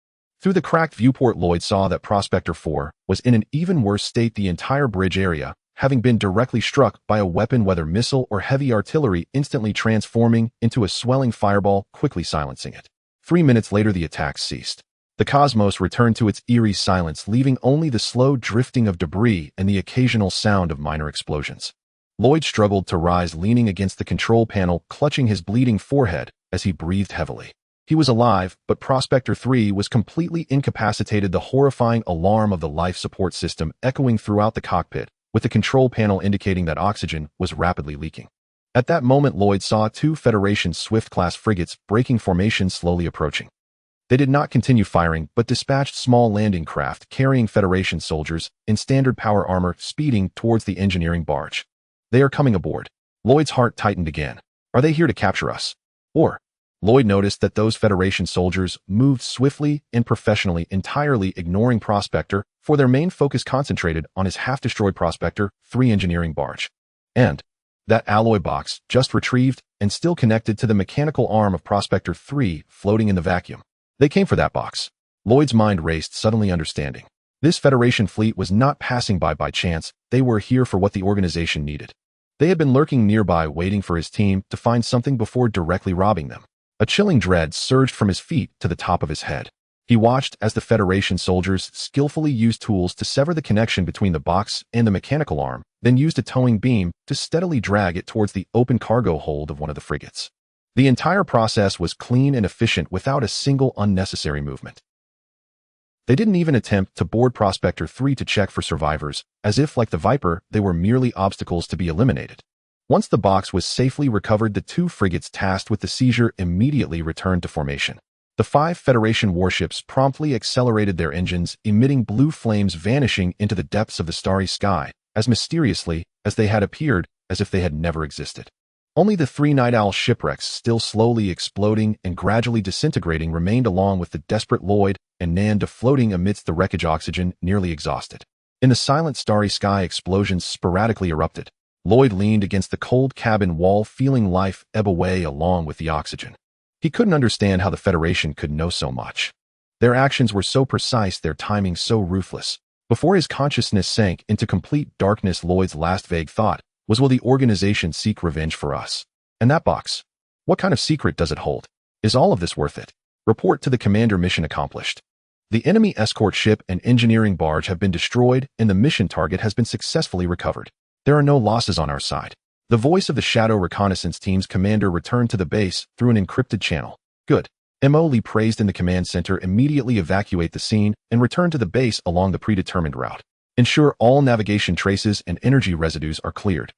Speaker 1: Through the cracked viewport, Lloyd saw that Prospector 4 was in an even worse state, the entire bridge area having been directly struck by a weapon, whether missile or heavy artillery, instantly transforming into a swelling fireball, quickly silencing it. 3 minutes later, the attacks ceased. The cosmos returned to its eerie silence, leaving only the slow drifting of debris and the occasional sound of minor explosions. Lloyd struggled to rise, leaning against the control panel, clutching his bleeding forehead as he breathed heavily. He was alive, but Prospector 3 was completely incapacitated, the horrifying alarm of the life support system echoing throughout the cockpit, with the control panel indicating that oxygen was rapidly leaking. At that moment, Lloyd saw 2 Federation Swift-class frigates breaking formation, slowly approaching. They did not continue firing, but dispatched small landing craft carrying Federation soldiers in standard power armor, speeding towards the engineering barge. "They are coming aboard." Lloyd's heart tightened again. "Are they here to capture us? Or?" Lloyd noticed that those Federation soldiers moved swiftly and professionally, entirely ignoring Prospector, for their main focus concentrated on his half-destroyed Prospector 3 engineering barge. And that alloy box, just retrieved and still connected to the mechanical arm of Prospector 3, floating in the vacuum. They came for that box. Lloyd's mind raced, suddenly understanding. This Federation fleet was not passing by chance. They were here for what the organization needed. They had been lurking nearby, waiting for his team to find something before directly robbing them. A chilling dread surged from his feet to the top of his head. He watched as the Federation soldiers skillfully used tools to sever the connection between the box and the mechanical arm, then used a towing beam to steadily drag it towards the open cargo hold of one of the frigates. The entire process was clean and efficient, without a single unnecessary movement. They didn't even attempt to board Prospector 3 to check for survivors, as if, like the Viper, they were merely obstacles to be eliminated. Once the box was safely recovered, the 2 frigates tasked with the seizure immediately returned to formation. The 5 Federation warships promptly accelerated their engines, emitting blue flames, vanishing into the depths of the starry sky, as mysteriously as they had appeared, as if they had never existed. Only the 3 Night Owl shipwrecks, still slowly exploding and gradually disintegrating, remained, along with the desperate Lloyd and Nanda floating amidst the wreckage, oxygen nearly exhausted. In the silent starry sky, explosions sporadically erupted. Lloyd leaned against the cold cabin wall, feeling life ebb away along with the oxygen. He couldn't understand how the Federation could know so much. Their actions were so precise, their timing so ruthless. Before his consciousness sank into complete darkness, Lloyd's last vague thought was, will the organization seek revenge for us? And that box? What kind of secret does it hold? Is all of this worth it? Report to the commander. Mission accomplished. The enemy escort ship and engineering barge have been destroyed, and the mission target has been successfully recovered. There are no losses on our side. The voice of the Shadow Reconnaissance Team's commander returned to the base through an encrypted channel. Good. M.O. Lee praised in the command center. Immediately evacuate the scene and return to the base along the predetermined route. Ensure all navigation traces and energy residues are cleared.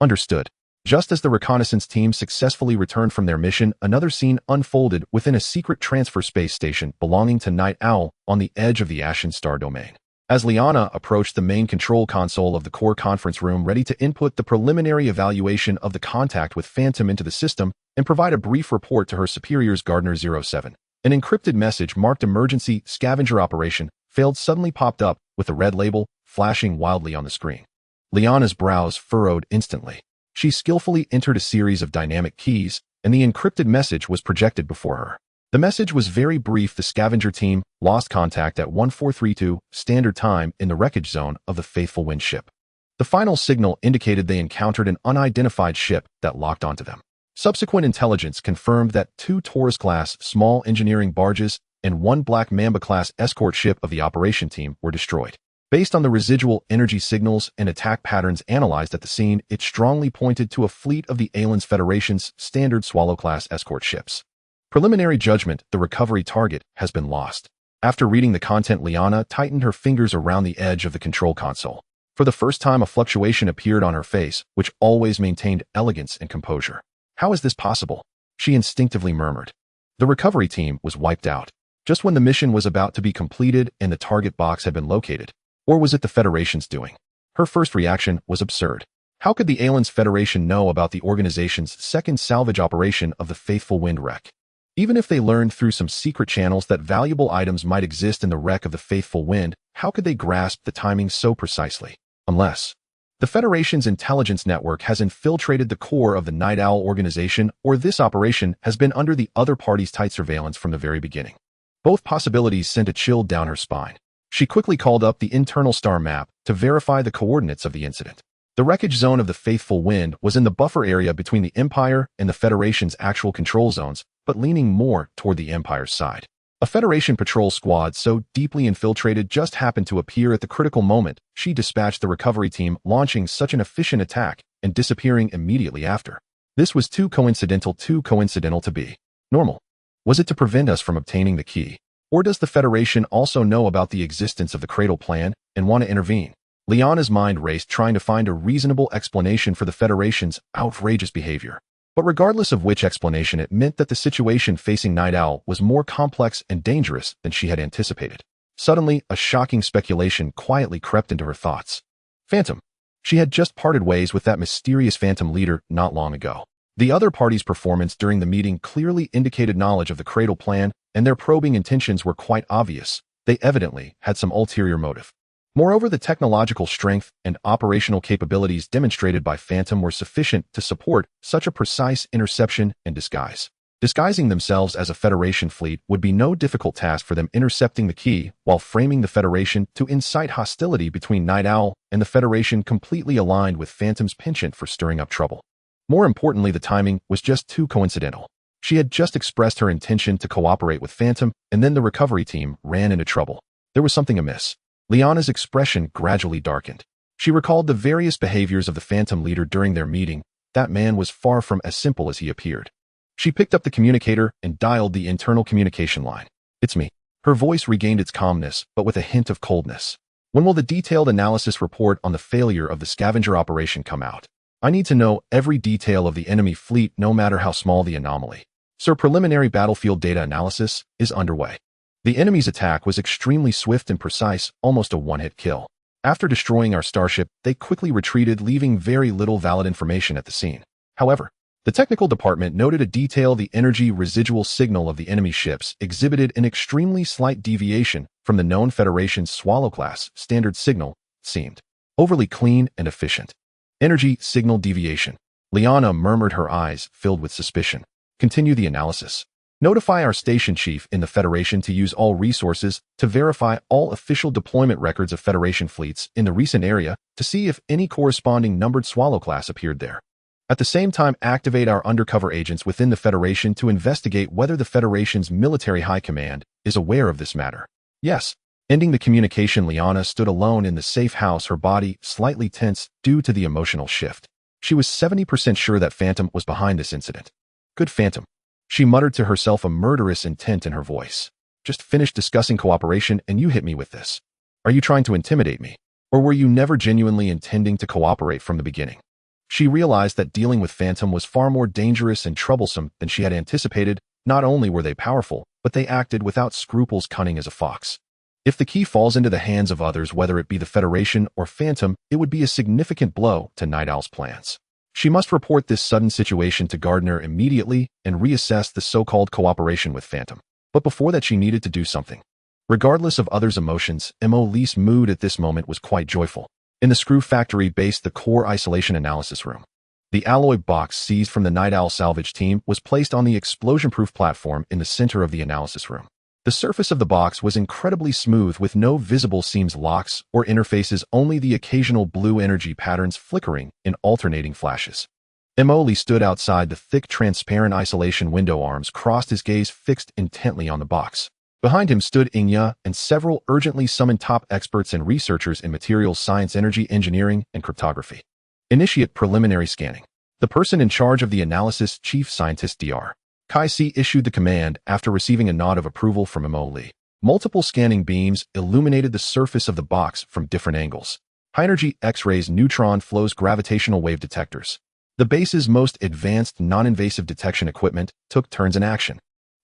Speaker 1: Understood. Just as the reconnaissance team successfully returned from their mission, another scene unfolded within a secret transfer space station belonging to Night Owl on the edge of the Ashen Star domain. As Liana approached the main control console of the core conference room, ready to input the preliminary evaluation of the contact with Phantom into the system and provide a brief report to her superiors, Gardner 07, an encrypted message marked Emergency Scavenger Operation Failed suddenly popped up with a red label flashing wildly on the screen. Liana's brows furrowed instantly. She skillfully entered a series of dynamic keys, and the encrypted message was projected before her. The message was very brief. The scavenger team lost contact at 1432 Standard Time in the wreckage zone of the Faithful Wind ship. The final signal indicated they encountered an unidentified ship that locked onto them. Subsequent intelligence confirmed that 2 Taurus-class small engineering barges and 1 Black Mamba-class escort ship of the operation team were destroyed. Based on the residual energy signals and attack patterns analyzed at the scene, it strongly pointed to a fleet of the Aelan's Federation's standard Swallow-class escort ships. Preliminary judgment: the recovery target has been lost. After reading the content, Liana tightened her fingers around the edge of the control console. For the first time, a fluctuation appeared on her face, which always maintained elegance and composure. How is this possible? She instinctively murmured. The recovery team was wiped out, just when the mission was about to be completed and the target box had been located. Or was it the Federation's doing? Her first reaction was absurd. How could the Aliens Federation know about the organization's second salvage operation of the Faithful Wind wreck? Even if they learned through some secret channels that valuable items might exist in the wreck of the Faithful Wind, how could they grasp the timing so precisely? Unless the Federation's intelligence network has infiltrated the core of the Night Owl organization, or this operation has been under the other party's tight surveillance from the very beginning. Both possibilities sent a chill down her spine. She quickly called up the internal star map to verify the coordinates of the incident. The wreckage zone of the Faithful Wind was in the buffer area between the Empire and the Federation's actual control zones, but leaning more toward the Empire's side. A Federation patrol squad so deeply infiltrated just happened to appear at the critical moment. She dispatched the recovery team, launching such an efficient attack and disappearing immediately after. This was too coincidental to be normal. Was it to prevent us from obtaining the key? Or does the Federation also know about the existence of the Cradle Plan and want to intervene? Liana's mind raced, trying to find a reasonable explanation for the Federation's outrageous behavior. But regardless of which explanation, it meant that the situation facing Night Owl was more complex and dangerous than she had anticipated. Suddenly, a shocking speculation quietly crept into her thoughts. Phantom. She had just parted ways with that mysterious Phantom leader not long ago. The other party's performance during the meeting clearly indicated knowledge of the Cradle Plan, and their probing intentions were quite obvious. They evidently had some ulterior motive. Moreover, the technological strength and operational capabilities demonstrated by Phantom were sufficient to support such a precise interception and disguise. Disguising themselves as a Federation fleet would be no difficult task for them, intercepting the key while framing the Federation to incite hostility between Night Owl and the Federation, completely aligned with Phantom's penchant for stirring up trouble. More importantly, the timing was just too coincidental. She had just expressed her intention to cooperate with Phantom, and then the recovery team ran into trouble. There was something amiss. Liana's expression gradually darkened. She recalled the various behaviors of the Phantom leader during their meeting. That man was far from as simple as he appeared. She picked up the communicator and dialed the internal communication line. It's me. Her voice regained its calmness, but with a hint of coldness. When will the detailed analysis report on the failure of the scavenger operation come out? I need to know every detail of the enemy fleet, no matter how small the anomaly. Sir, preliminary battlefield data analysis is underway. The enemy's attack was extremely swift and precise, almost a one-hit kill. After destroying our starship, they quickly retreated, leaving very little valid information at the scene. However, the technical department noted a detail: the energy residual signal of the enemy ships exhibited an extremely slight deviation from the known Federation's Swallow-class standard signal. Seemed overly clean and efficient. Energy signal deviation. Liana murmured, her eyes filled with suspicion. Continue the analysis. Notify our station chief in the Federation to use all resources to verify all official deployment records of Federation fleets in the recent area to see if any corresponding numbered Swallow class appeared there. At the same time, activate our undercover agents within the Federation to investigate whether the Federation's military high command is aware of this matter. Yes. Ending the communication, Liana stood alone in the safe house, her body slightly tense due to the emotional shift. She was 70% sure that Phantom was behind this incident. Good Phantom. She muttered to herself, a murderous intent in her voice. Just finished discussing cooperation and you hit me with this. Are you trying to intimidate me? Or were you never genuinely intending to cooperate from the beginning? She realized that dealing with Phantom was far more dangerous and troublesome than she had anticipated. Not only were they powerful, but they acted without scruples, cunning as a fox. If the key falls into the hands of others, whether it be the Federation or Phantom, it would be a significant blow to Night Owl's plans. She must report this sudden situation to Gardner immediately and reassess the so-called cooperation with Phantom. But before that, she needed to do something. Regardless of others' emotions, Lee's mood at this moment was quite joyful. In the screw factory based the core isolation analysis room. The alloy box seized from the Night Owl salvage team was placed on the explosion-proof platform in the center of the analysis room. The surface of the box was incredibly smooth with no visible seams, locks, or interfaces, only the occasional blue energy patterns flickering in alternating flashes. Lee stood outside the thick, transparent isolation window, arms crossed, his gaze fixed intently on the box. Behind him stood Xianxia and several urgently summoned top experts and researchers in materials science, energy, engineering, and cryptography. Initiate preliminary scanning. The person in charge of the analysis, Chief Scientist Dr. Kai-Si, issued the command after receiving a nod of approval from Lee. Multiple scanning beams illuminated the surface of the box from different angles. High-energy X-rays, neutron flows, gravitational wave detectors. The base's most advanced non-invasive detection equipment took turns in action.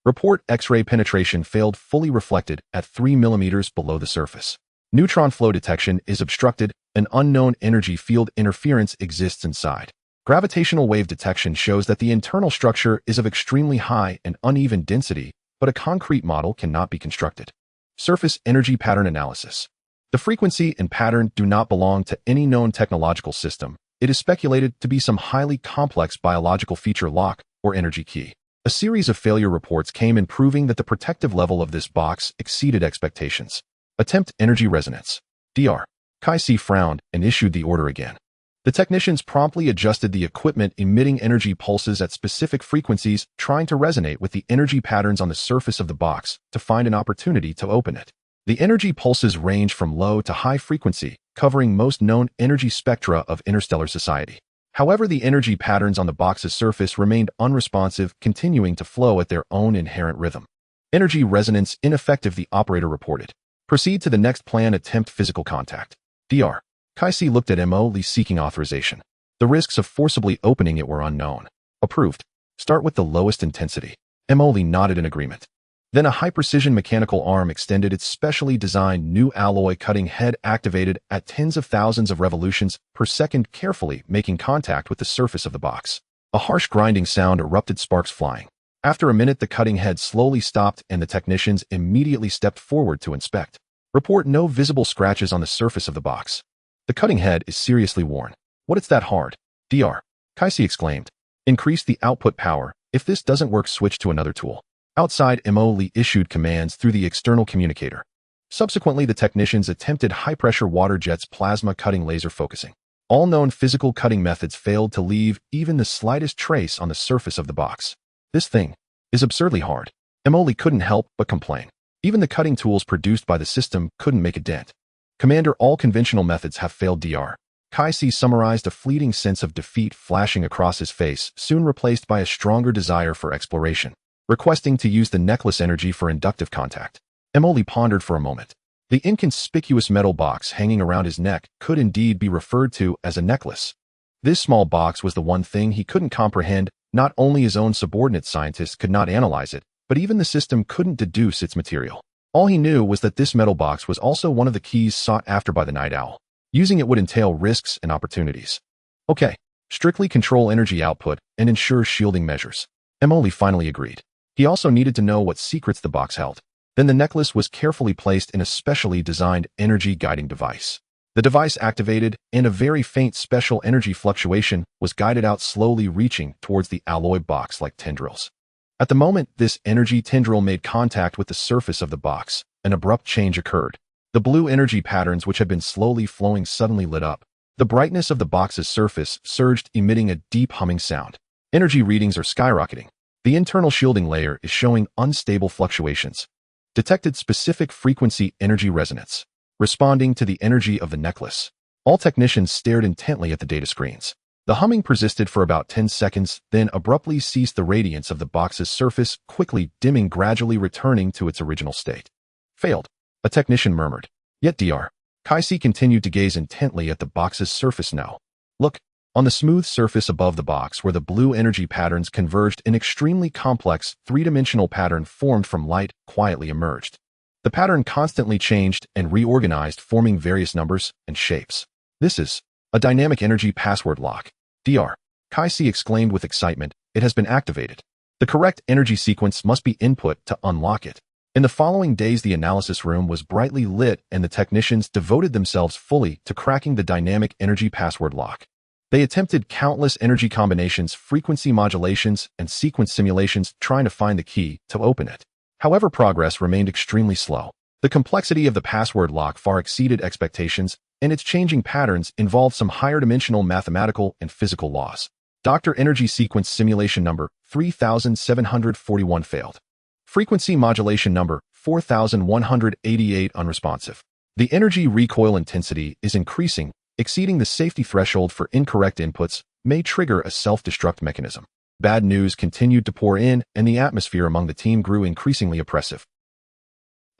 Speaker 1: Report X-ray penetration failed fully reflected at 3 millimeters below the surface. Neutron flow detection is obstructed, an unknown energy field interference exists inside. Gravitational wave detection shows that the internal structure is of extremely high and uneven density, but a concrete model cannot be constructed. Surface energy pattern analysis. The frequency and pattern do not belong to any known technological system. It is speculated to be some highly complex biological feature lock or energy key. A series of failure reports came in proving that the protective level of this box exceeded expectations. Attempt energy resonance. Dr. Xihe frowned and issued the order again. The technicians promptly adjusted the equipment emitting energy pulses at specific frequencies, trying to resonate with the energy patterns on the surface of the box to find an opportunity to open it. The energy pulses range from low to high frequency, covering most known energy spectra of interstellar society. However, the energy patterns on the box's surface remained unresponsive, continuing to flow at their own inherent rhythm. Energy resonance ineffective, the operator reported. Proceed to the next plan. Attempt physical contact. Dr. Xihe looked at Mo seeking authorization. The risks of forcibly opening it were unknown. Approved. Start with the lowest intensity. Mo nodded in agreement. Then a high-precision mechanical arm extended its specially designed new alloy cutting head activated at tens of thousands of revolutions per second, carefully making contact with the surface of the box. A harsh grinding sound erupted, sparks flying. After a minute, the cutting head slowly stopped and the technicians immediately stepped forward to inspect. Report no visible scratches on the surface of the box. The cutting head is seriously worn. What, it's that hard? Dr. Xihe exclaimed. Increase the output power. If this doesn't work, switch to another tool. Outside, Mo issued commands through the external communicator. Subsequently, the technicians attempted high-pressure water jets, plasma cutting, laser focusing. All known physical cutting methods failed to leave even the slightest trace on the surface of the box. This thing is absurdly hard. Mo couldn't help but complain. Even the cutting tools produced by the system couldn't make a dent. Commander, all conventional methods have failed. Dr. Xihe summarized, a fleeting sense of defeat flashing across his face, soon replaced by a stronger desire for exploration. Requesting to use the necklace energy for inductive contact. Mo pondered for a moment. The inconspicuous metal box hanging around his neck could indeed be referred to as a necklace. This small box was the one thing he couldn't comprehend. Not only his own subordinate scientists could not analyze it, but even the system couldn't deduce its material. All he knew was that this metal box was also one of the keys sought after by the Night Owl. Using it would entail risks and opportunities. Okay, strictly control energy output and ensure shielding measures. Mo finally agreed. He also needed to know what secrets the box held. Then the necklace was carefully placed in a specially designed energy guiding device. The device activated, and a very faint special energy fluctuation was guided out, slowly reaching towards the alloy box like tendrils. At the moment this energy tendril made contact with the surface of the box, an abrupt change occurred. The blue energy patterns which had been slowly flowing suddenly lit up. The brightness of the box's surface surged, emitting a deep humming sound. Energy readings are skyrocketing. The internal shielding layer is showing unstable fluctuations. Detected specific frequency energy resonance. Responding to the energy of the necklace. All technicians stared intently at the data screens. The humming persisted for about 10 seconds, then abruptly ceased. The radiance of the box's surface quickly dimming, gradually returning to its original state. Failed, a technician murmured. Yet Dr. Xihe continued to gaze intently at the box's surface. Now, look. On the smooth surface above the box where the blue energy patterns converged, an extremely complex, three-dimensional pattern formed from light quietly emerged. The pattern constantly changed and reorganized, forming various numbers and shapes. This is a dynamic energy password lock. Dr. Xihe exclaimed with excitement. It has been activated. The correct energy sequence must be input to unlock it. In the following days, the analysis room was brightly lit and the technicians devoted themselves fully to cracking the dynamic energy password lock. They attempted countless energy combinations, frequency modulations, and sequence simulations, trying to find the key to open it. However, progress remained extremely slow. The complexity of the password lock far exceeded expectations, and its changing patterns involved some higher-dimensional mathematical and physical laws. Dr. Energy Sequence Simulation Number 3741 failed. Frequency Modulation Number 4188 unresponsive. The energy recoil intensity is increasing, exceeding the safety threshold for incorrect inputs, may trigger a self-destruct mechanism. Bad news continued to pour in, and the atmosphere among the team grew increasingly oppressive.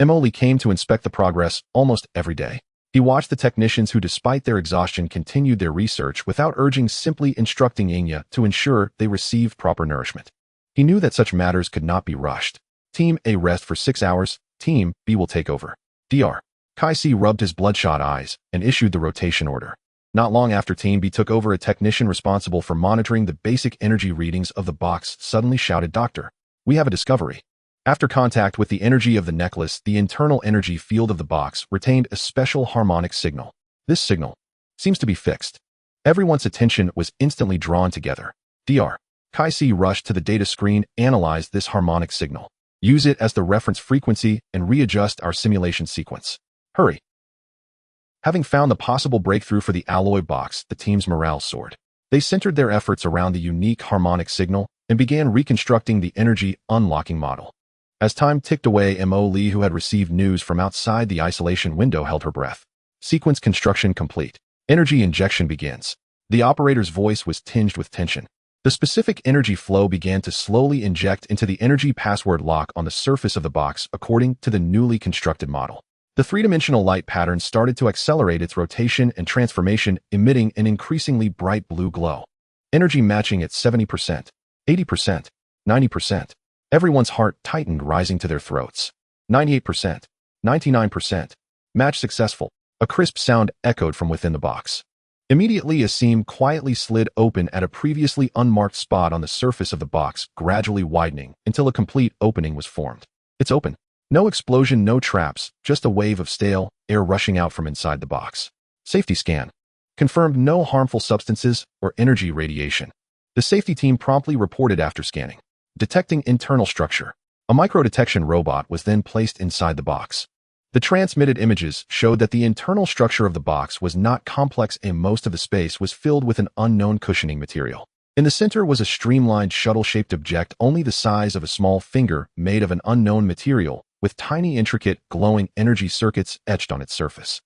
Speaker 1: Mo came to inspect the progress almost every day. He watched the technicians who, despite their exhaustion, continued their research without urging, simply instructing Xianxia to ensure they received proper nourishment. He knew that such matters could not be rushed. Team A rest for 6 hours, Team B will take over. Dr. Xihe rubbed his bloodshot eyes and issued the rotation order. Not long after Team B took over, a technician responsible for monitoring the basic energy readings of the box suddenly shouted, "Doctor, we have a discovery." After contact with the energy of the necklace, the internal energy field of the box retained a special harmonic signal. This signal seems to be fixed. Everyone's attention was instantly drawn together. Dr. Xihe rushed to the data screen, analyzed this harmonic signal. Use it as the reference frequency and readjust our simulation sequence. Hurry. Having found the possible breakthrough for the alloy box, the team's morale soared. They centered their efforts around the unique harmonic signal and began reconstructing the energy unlocking model. As time ticked away, Mo Li, who had received news from outside the isolation window, held her breath. Sequence construction complete. Energy injection begins. The operator's voice was tinged with tension. The specific energy flow began to slowly inject into the energy password lock on the surface of the box according to the newly constructed model. The three-dimensional light pattern started to accelerate its rotation and transformation, emitting an increasingly bright blue glow. Energy matching at 70%, 80%, 90%. Everyone's heart tightened, rising to their throats. 98%, 99%. Match successful. A crisp sound echoed from within the box. Immediately, a seam quietly slid open at a previously unmarked spot on the surface of the box, gradually widening until a complete opening was formed. It's open. No explosion, no traps, just a wave of stale air rushing out from inside the box. Safety scan. Confirmed no harmful substances or energy radiation. The safety team promptly reported after scanning. Detecting internal structure. A micro-detection robot was then placed inside the box. The transmitted images showed that the internal structure of the box was not complex and most of the space was filled with an unknown cushioning material. In the center was a streamlined shuttle-shaped object only the size of a small finger, made of an unknown material, with tiny intricate, glowing energy circuits etched on its surface.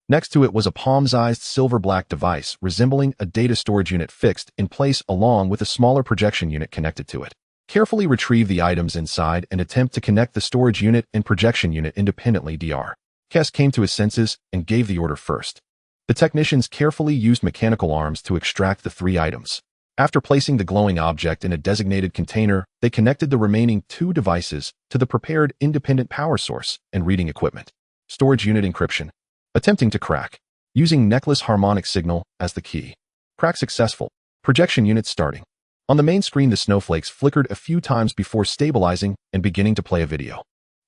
Speaker 1: Next to it was a palm-sized silver-black device resembling a data storage unit fixed in place along with a smaller projection unit connected to it. Carefully retrieve the items inside and attempt to connect the storage unit and projection unit independently. Dr. Kes came to his senses and gave the order first. The technicians carefully used mechanical arms to extract the 3 items. After placing the glowing object in a designated container, they connected the remaining 2 devices to the prepared independent power source and reading equipment. Storage unit encryption. Attempting to crack. Using necklace harmonic signal as the key. Crack successful. Projection unit starting. On the main screen, the snowflakes flickered a few times before stabilizing and beginning to play a video.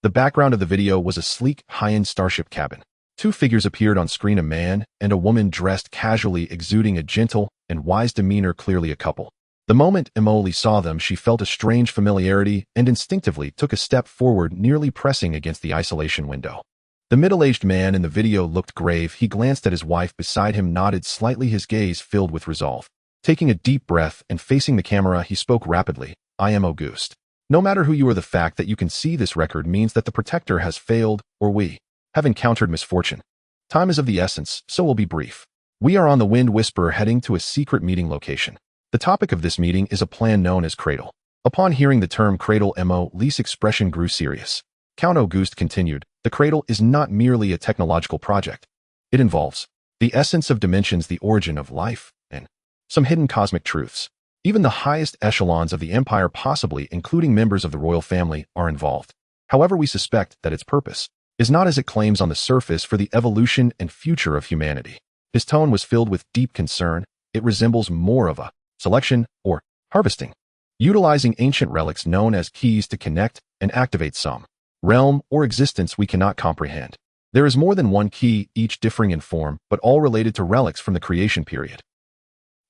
Speaker 1: The background of the video was a sleek, high-end Starship cabin. 2 figures appeared on screen, a man and a woman dressed casually, exuding a gentle and wise demeanor, clearly a couple. The moment Emily saw them, she felt a strange familiarity and instinctively took a step forward, nearly pressing against the isolation window. The middle-aged man in the video looked grave. He glanced at his wife beside him, nodded slightly, his gaze filled with resolve. Taking a deep breath and facing the camera, he spoke rapidly. "I am Auguste. No matter who you are, the fact that you can see this record means that the Protector has failed, or we have encountered misfortune. Time is of the essence, so we'll be brief. We are on the Wind Whisperer, heading to a secret meeting location. The topic of this meeting is a plan known as Cradle." Upon hearing the term Cradle, Mo Li's expression grew serious. Count Auguste continued, "The Cradle is not merely a technological project. It involves the essence of dimensions, the origin of life, and some hidden cosmic truths. Even the highest echelons of the Empire, possibly including members of the royal family, are involved. However, we suspect that its purpose is not as it claims on the surface, for the evolution and future of humanity." His tone was filled with deep concern. "It resembles more of a selection or harvesting, utilizing ancient relics known as keys to connect and activate some realm or existence we cannot comprehend. There is more than one key, each differing in form, but all related to relics from the creation period."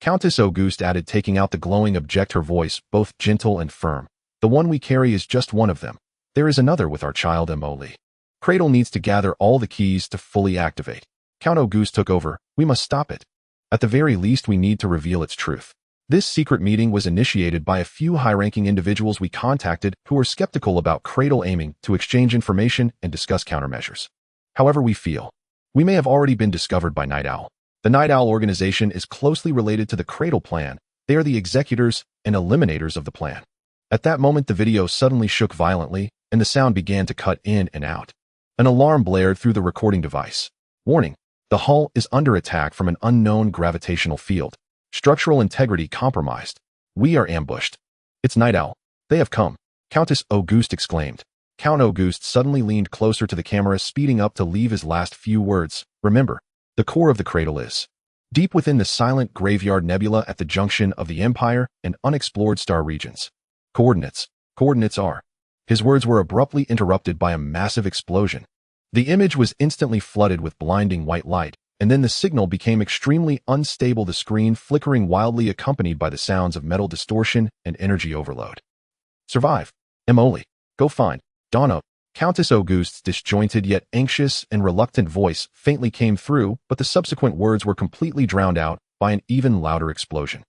Speaker 1: Countess Auguste added, taking out the glowing object, her voice both gentle and firm. "The one we carry is just one of them. There is another with our child Emily. Cradle needs to gather all the keys to fully activate." Count Auguste took over. "We must stop it. At the very least, we need to reveal its truth." This secret meeting was initiated by a few high-ranking individuals we contacted who were skeptical about Cradle, aiming to exchange information and discuss countermeasures. However, we feel we may have already been discovered by Night Owl. The Night Owl organization is closely related to the Cradle plan. They are the executors and eliminators of the plan. At that moment, the video suddenly shook violently, and the sound began to cut in and out. An alarm blared through the recording device. "Warning. The hull is under attack from an unknown gravitational field. Structural integrity compromised. We are ambushed. It's Night Owl. They have come. Countess Auguste exclaimed. Count Auguste suddenly leaned closer to the camera, speeding up to leave his last few words. Remember, the core of the cradle is deep within the silent graveyard nebula at the junction of the Empire and unexplored star regions. Coordinates. Coordinates are. His words were abruptly interrupted by a massive explosion. The image was instantly flooded with blinding white light, and then the signal became extremely unstable, the screen flickering wildly, accompanied by the sounds of metal distortion and energy overload. Survive. Emoli. Go find Donna. Countess Auguste's disjointed yet anxious and reluctant voice faintly came through, but the subsequent words were completely drowned out by an even louder explosion.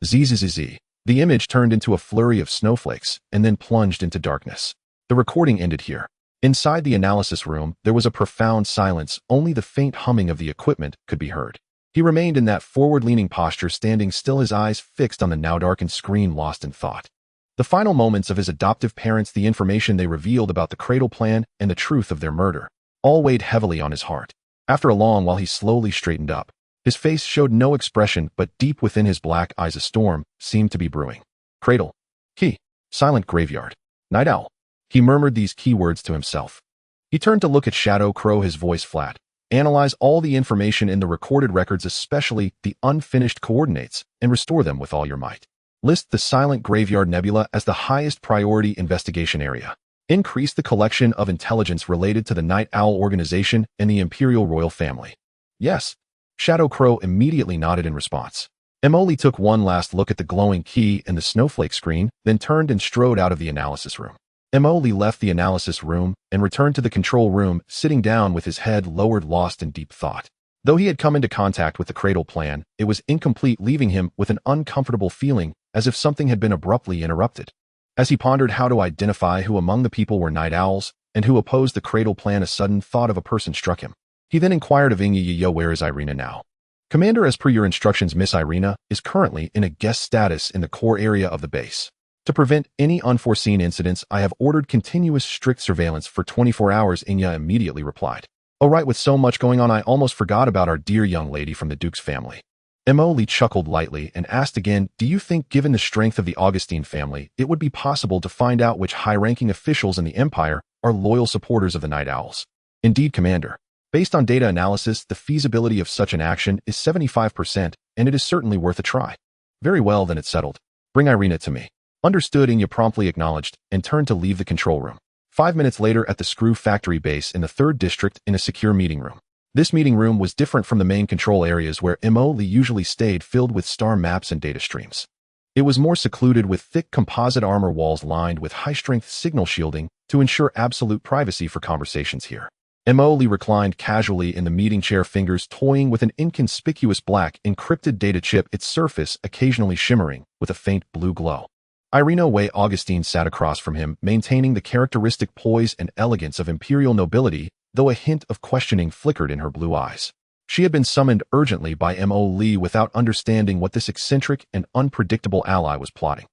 Speaker 1: Zzz. The image turned into a flurry of snowflakes and then plunged into darkness. The recording ended here. Inside the analysis room, there was a profound silence. Only the faint humming of the equipment could be heard. He remained in that forward-leaning posture, standing still, his eyes fixed on the now-darkened screen, lost in thought. The final moments of his adoptive parents, the information they revealed about the cradle plan, and the truth of their murder, all weighed heavily on his heart. After a long while, he slowly straightened up. His face showed no expression, but deep within his black eyes a storm seemed to be brewing. Cradle. Key. Silent graveyard. Night Owl. He murmured these keywords to himself. He turned to look at Shadow Crow, his voice flat. Analyze all the information in the recorded records, especially the unfinished coordinates, and restore them with all your might. List the Silent Graveyard Nebula as the highest priority investigation area. Increase the collection of intelligence related to the Night Owl organization and the Imperial Royal family. Yes. Shadow Crow immediately nodded in response. Emoli took one last look at the glowing key and the snowflake screen, then turned and strode out of the analysis room. Emoli left the analysis room and returned to the control room, sitting down with his head lowered, lost in deep thought. Though he had come into contact with the cradle plan, it was incomplete, leaving him with an uncomfortable feeling, as if something had been abruptly interrupted. As he pondered how to identify who among the people were night owls and who opposed the cradle plan, a sudden thought of a person struck him. He then inquired of Xihe, where is Irina now? Commander, as per your instructions, Miss Irina is currently in a guest status in the core area of the base. To prevent any unforeseen incidents, I have ordered continuous strict surveillance for 24 hours, Xihe immediately replied. Oh right, with so much going on, I almost forgot about our dear young lady from the Duke's family. Emoli chuckled lightly and asked again, do you think, given the strength of the Augustine family, it would be possible to find out which high-ranking officials in the Empire are loyal supporters of the Night Owls? Indeed, Commander. Based on data analysis, the feasibility of such an action is 75%, and it is certainly worth a try. Very well, then it's settled. Bring Irina to me. Understood, Xihe promptly acknowledged and turned to leave the control room. 5 minutes later, at the Screw Factory base in the 3rd District, in a secure meeting room. This meeting room was different from the main control areas where Emoli usually stayed, filled with star maps and data streams. It was more secluded, with thick composite armor walls lined with high-strength signal shielding to ensure absolute privacy for conversations here. Emoli reclined casually in the meeting chair, fingers toying with an inconspicuous black encrypted data chip, its surface occasionally shimmering with a faint blue glow. Irina Wei Augustine sat across from him, maintaining the characteristic poise and elegance of imperial nobility, though a hint of questioning flickered in her blue eyes. She had been summoned urgently by Emoli without understanding what this eccentric and unpredictable ally was plotting.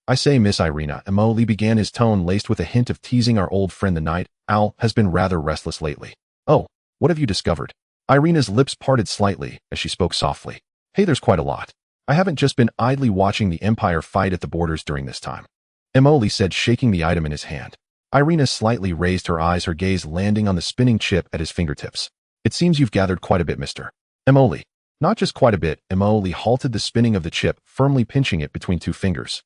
Speaker 1: I say, Miss Irina, Emoli began, his tone laced with a hint of teasing, our old friend the Night Owl has been rather restless lately. Oh, what have you discovered? Irina's lips parted slightly as she spoke softly. Hey, there's quite a lot. I haven't just been idly watching the Empire fight at the borders during this time, Emoli said, shaking the item in his hand. Irina slightly raised her eyes, her gaze landing on the spinning chip at his fingertips. It seems you've gathered quite a bit, Mr. Emoli. Not just quite a bit. Emoli halted the spinning of the chip, firmly pinching it between 2 fingers.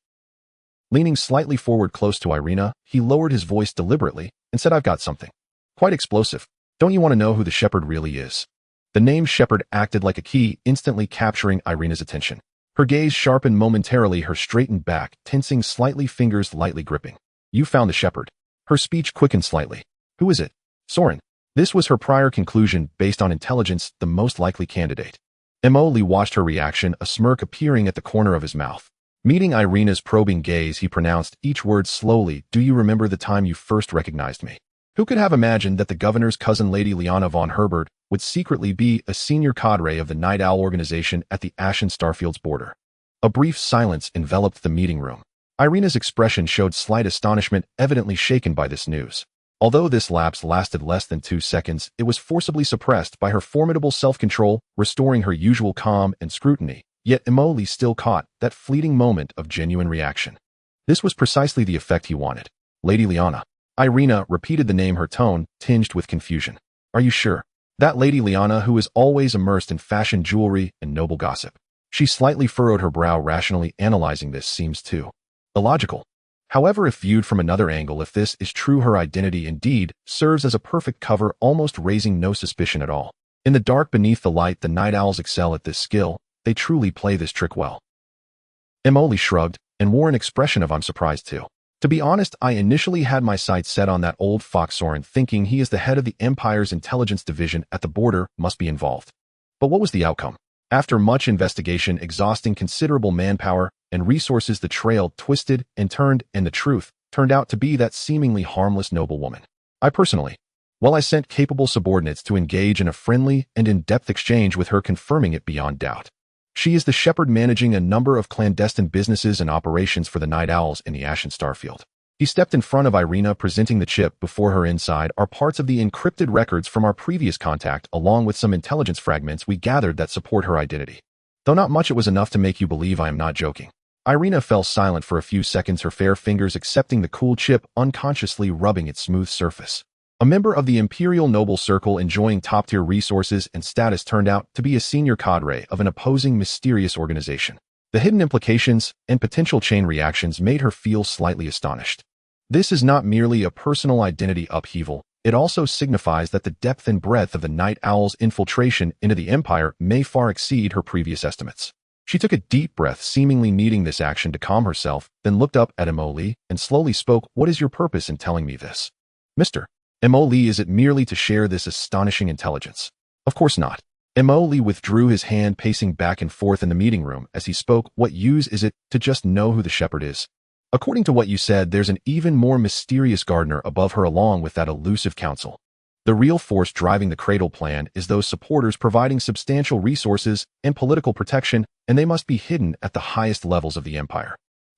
Speaker 1: Leaning slightly forward close to Irina, he lowered his voice deliberately and said, I've got something quite explosive. Don't you want to know who the Shepherd really is? The name Shepherd acted like a key, instantly capturing Irina's attention. Her gaze sharpened momentarily, her straightened back tensing slightly, fingers lightly gripping. You found the Shepherd. Her speech quickened slightly. Who is it? Soren. This was her prior conclusion, based on intelligence, the most likely candidate. Emoli watched her reaction, a smirk appearing at the corner of his mouth. Meeting Irina's probing gaze, he pronounced each word slowly. Do you remember the time you first recognized me? Who could have imagined that the governor's cousin, Lady Liana von Herbert, would secretly be a senior cadre of the Night Owl organization at the Ashen Starfield's border? A brief silence enveloped the meeting room. Irina's expression showed slight astonishment, evidently shaken by this news. Although this lapse lasted less than 2 seconds, it was forcibly suppressed by her formidable self-control, restoring her usual calm and scrutiny. Yet Emily still caught that fleeting moment of genuine reaction. This was precisely the effect he wanted. Lady Liana. Irina repeated the name, her tone tinged with confusion. Are you sure? That Lady Liana who is always immersed in fashion jewelry and noble gossip. She slightly furrowed her brow, rationally analyzing this seems too illogical. However, if viewed from another angle, if this is true, her identity indeed serves as a perfect cover, almost raising no suspicion at all. In the dark beneath the light, the night owls excel at this skill. They truly play this trick well. Emily shrugged and wore an expression of I'm surprised too. To be honest, I initially had my sights set on that old fox Soren, thinking he is the head of the Empire's intelligence division at the border, must be involved. But what was the outcome? After much investigation, exhausting considerable manpower and resources, the trail twisted and turned, and the truth turned out to be that seemingly harmless noblewoman. I sent capable subordinates to engage in a friendly and in-depth exchange with her, confirming it beyond doubt. She is the shepherd managing a number of clandestine businesses and operations for the Night Owls in the Ashen Starfield. He stepped in front of Irina, presenting the chip before her. Inside are parts of the encrypted records from our previous contact, along with some intelligence fragments we gathered that support her identity. Though not much, it was enough to make you believe I am not joking. Irina fell silent for a few seconds, her fair fingers accepting the cool chip, unconsciously rubbing its smooth surface. A member of the Imperial Noble Circle enjoying top-tier resources and status turned out to be a senior cadre of an opposing mysterious organization. The hidden implications and potential chain reactions made her feel slightly astonished. This is not merely a personal identity upheaval, it also signifies that the depth and breadth of the Night Owl's infiltration into the Empire may far exceed her previous estimates. She took a deep breath, seemingly needing this action to calm herself, then looked up at Emily and slowly spoke. What is your purpose in telling me this? Mr. Emily, is it merely to share this astonishing intelligence? Of course not. Emily withdrew his hand, pacing back and forth in the meeting room as he spoke. What use is it to just know who the shepherd is? According to what you said, there's an even more mysterious gardener above her, along with that elusive council. The real force driving the Cradle plan is those supporters providing substantial resources and political protection, and they must be hidden at the highest levels of the Empire.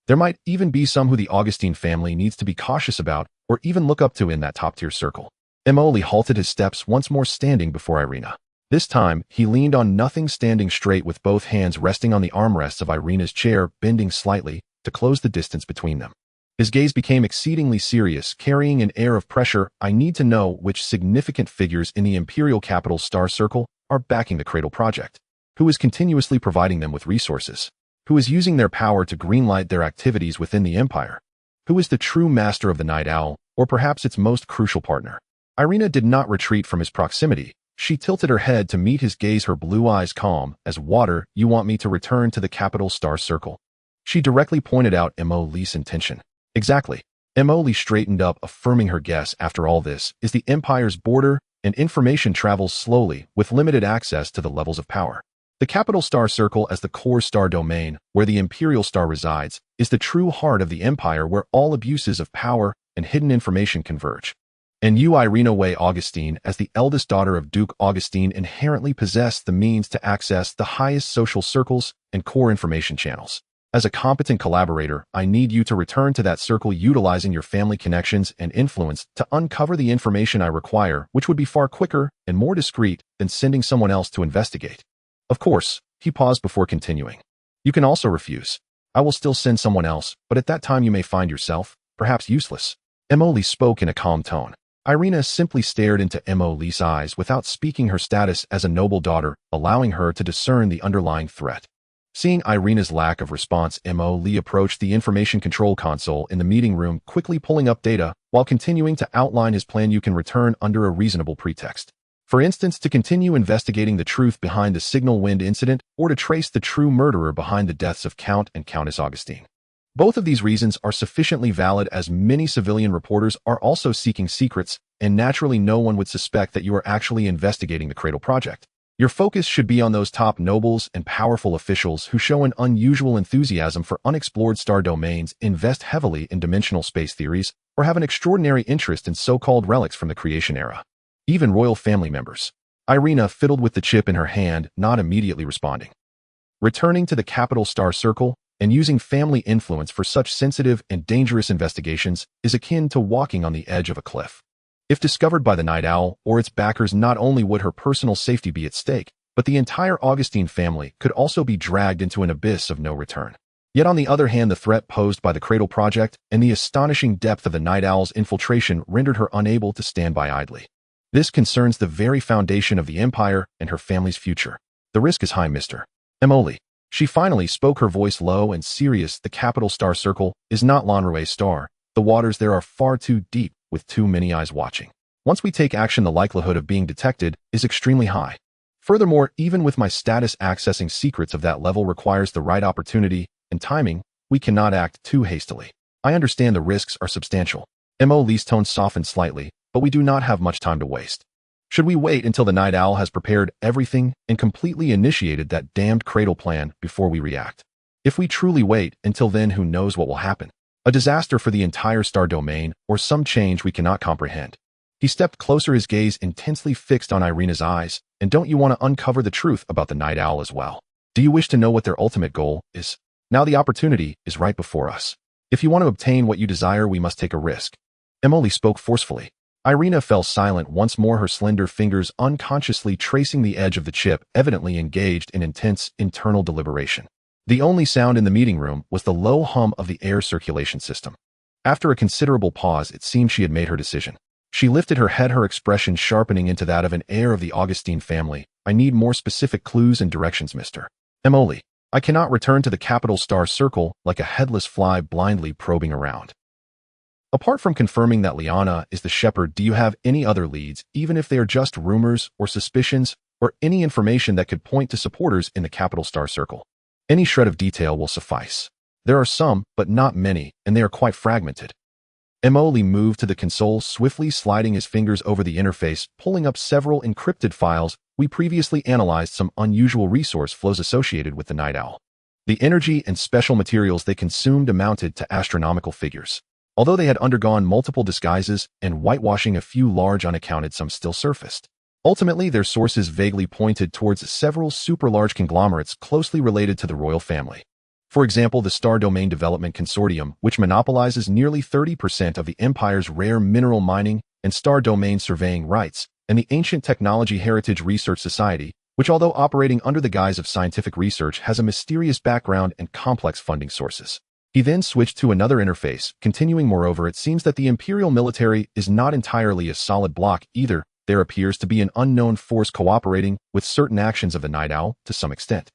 Speaker 1: There might even be some who the Augustine family needs to be cautious about or even look up to in that top-tier circle. Emily halted his steps, once more standing before Irina. This time, he leaned on nothing, standing straight with both hands resting on the armrests of Irina's chair, bending slightly to close the distance between them. His gaze became exceedingly serious, carrying an air of pressure. I need to know which significant figures in the Imperial capital's Star Circle are backing the Cradle project. Who is continuously providing them with resources? Who is using their power to greenlight their activities within the Empire? Who is the true master of the Night Owl, or perhaps its most crucial partner? Irina did not retreat from his proximity. She tilted her head to meet his gaze, her blue eyes calm as water. You want me to return to the capital Star Circle? She directly pointed out Emily's intention. Exactly. Emily straightened up, affirming her guess. After all, this is the Empire's border, and information travels slowly, with limited access to the levels of power. The capital Star Circle, as the core star domain, where the Imperial Star resides, is the true heart of the Empire, where all abuses of power and hidden information converge. And you, Irina Way Augustine, as the eldest daughter of Duke Augustine, inherently possess the means to access the highest social circles and core information channels. As a competent collaborator, I need you to return to that circle, utilizing your family connections and influence to uncover the information I require, which would be far quicker and more discreet than sending someone else to investigate. Of course, he paused before continuing. You can also refuse. I will still send someone else, but at that time you may find yourself, perhaps, useless. Emily spoke in a calm tone. Irina simply stared into Emily's eyes without speaking, her status as a noble daughter allowing her to discern the underlying threat. Seeing Irina's lack of response, Emily approached the information control console in the meeting room, quickly pulling up data while continuing to outline his plan. You can return under a reasonable pretext. For instance, to continue investigating the truth behind the Signal Wind incident, or to trace the true murderer behind the deaths of Count and Countess Augustine. Both of these reasons are sufficiently valid, as many civilian reporters are also seeking secrets, and naturally no one would suspect that you are actually investigating the Cradle project. Your focus should be on those top nobles and powerful officials who show an unusual enthusiasm for unexplored star domains, invest heavily in dimensional space theories, or have an extraordinary interest in so-called relics from the creation era. Even royal family members. Irina fiddled with the chip in her hand, not immediately responding. Returning to the capital Star Circle and using family influence for such sensitive and dangerous investigations is akin to walking on the edge of a cliff. If discovered by the Night Owl or its backers, not only would her personal safety be at stake, but the entire Augustine family could also be dragged into an abyss of no return. Yet on the other hand, the threat posed by the Cradle Project and the astonishing depth of the Night Owl's infiltration rendered her unable to stand by idly. This concerns the very foundation of the Empire and her family's future. The risk is high, Mr. Emily. She finally spoke, her voice low and serious. The capital star circle is not Lonroy's star. The waters there are far too deep, with too many eyes watching. Once we take action, the likelihood of being detected is extremely high. Furthermore, even with my status, accessing secrets of that level requires the right opportunity and timing. We cannot act too hastily. I understand the risks are substantial. Emily's tone softened slightly, but we do not have much time to waste. Should we wait until the Night Owl has prepared everything and completely initiated that damned cradle plan before we react? If we truly wait until then, who knows what will happen? A disaster for the entire star domain, or some change we cannot comprehend. He stepped closer, his gaze intensely fixed on Irina's eyes. And don't you want to uncover the truth about the Night Owl as well? Do you wish to know what their ultimate goal is? Now the opportunity is right before us. If you want to obtain what you desire, we must take a risk. Emily spoke forcefully. Irina fell silent once more, her slender fingers unconsciously tracing the edge of the chip, evidently engaged in intense internal deliberation. The only sound in the meeting room was the low hum of the air circulation system. After a considerable pause, it seemed she had made her decision. She lifted her head, her expression sharpening into that of an heir of the Augustine family. I need more specific clues and directions, Mr. Emily. I cannot return to the capital star circle like a headless fly blindly probing around. Apart from confirming that Liana is the shepherd, do you have any other leads, even if they are just rumors or suspicions, or any information that could point to supporters in the capital star circle? Any shred of detail will suffice. There are some, but not many, and they are quite fragmented. Emily moved to the console, swiftly sliding his fingers over the interface, pulling up several encrypted files. We previously analyzed some unusual resource flows associated with the Night Owl. The energy and special materials they consumed amounted to astronomical figures. Although they had undergone multiple disguises and whitewashing, a few large unaccounted sums still surfaced. Ultimately, their sources vaguely pointed towards several super-large conglomerates closely related to the royal family. For example, the Star Domain Development Consortium, which monopolizes nearly 30% of the Empire's rare mineral mining and star domain surveying rights, and the Ancient Technology Heritage Research Society, which, although operating under the guise of scientific research, has a mysterious background and complex funding sources. He then switched to another interface, continuing, moreover, it seems that the Imperial military is not entirely a solid block either. There appears to be an unknown force cooperating with certain actions of the Night Owl to some extent.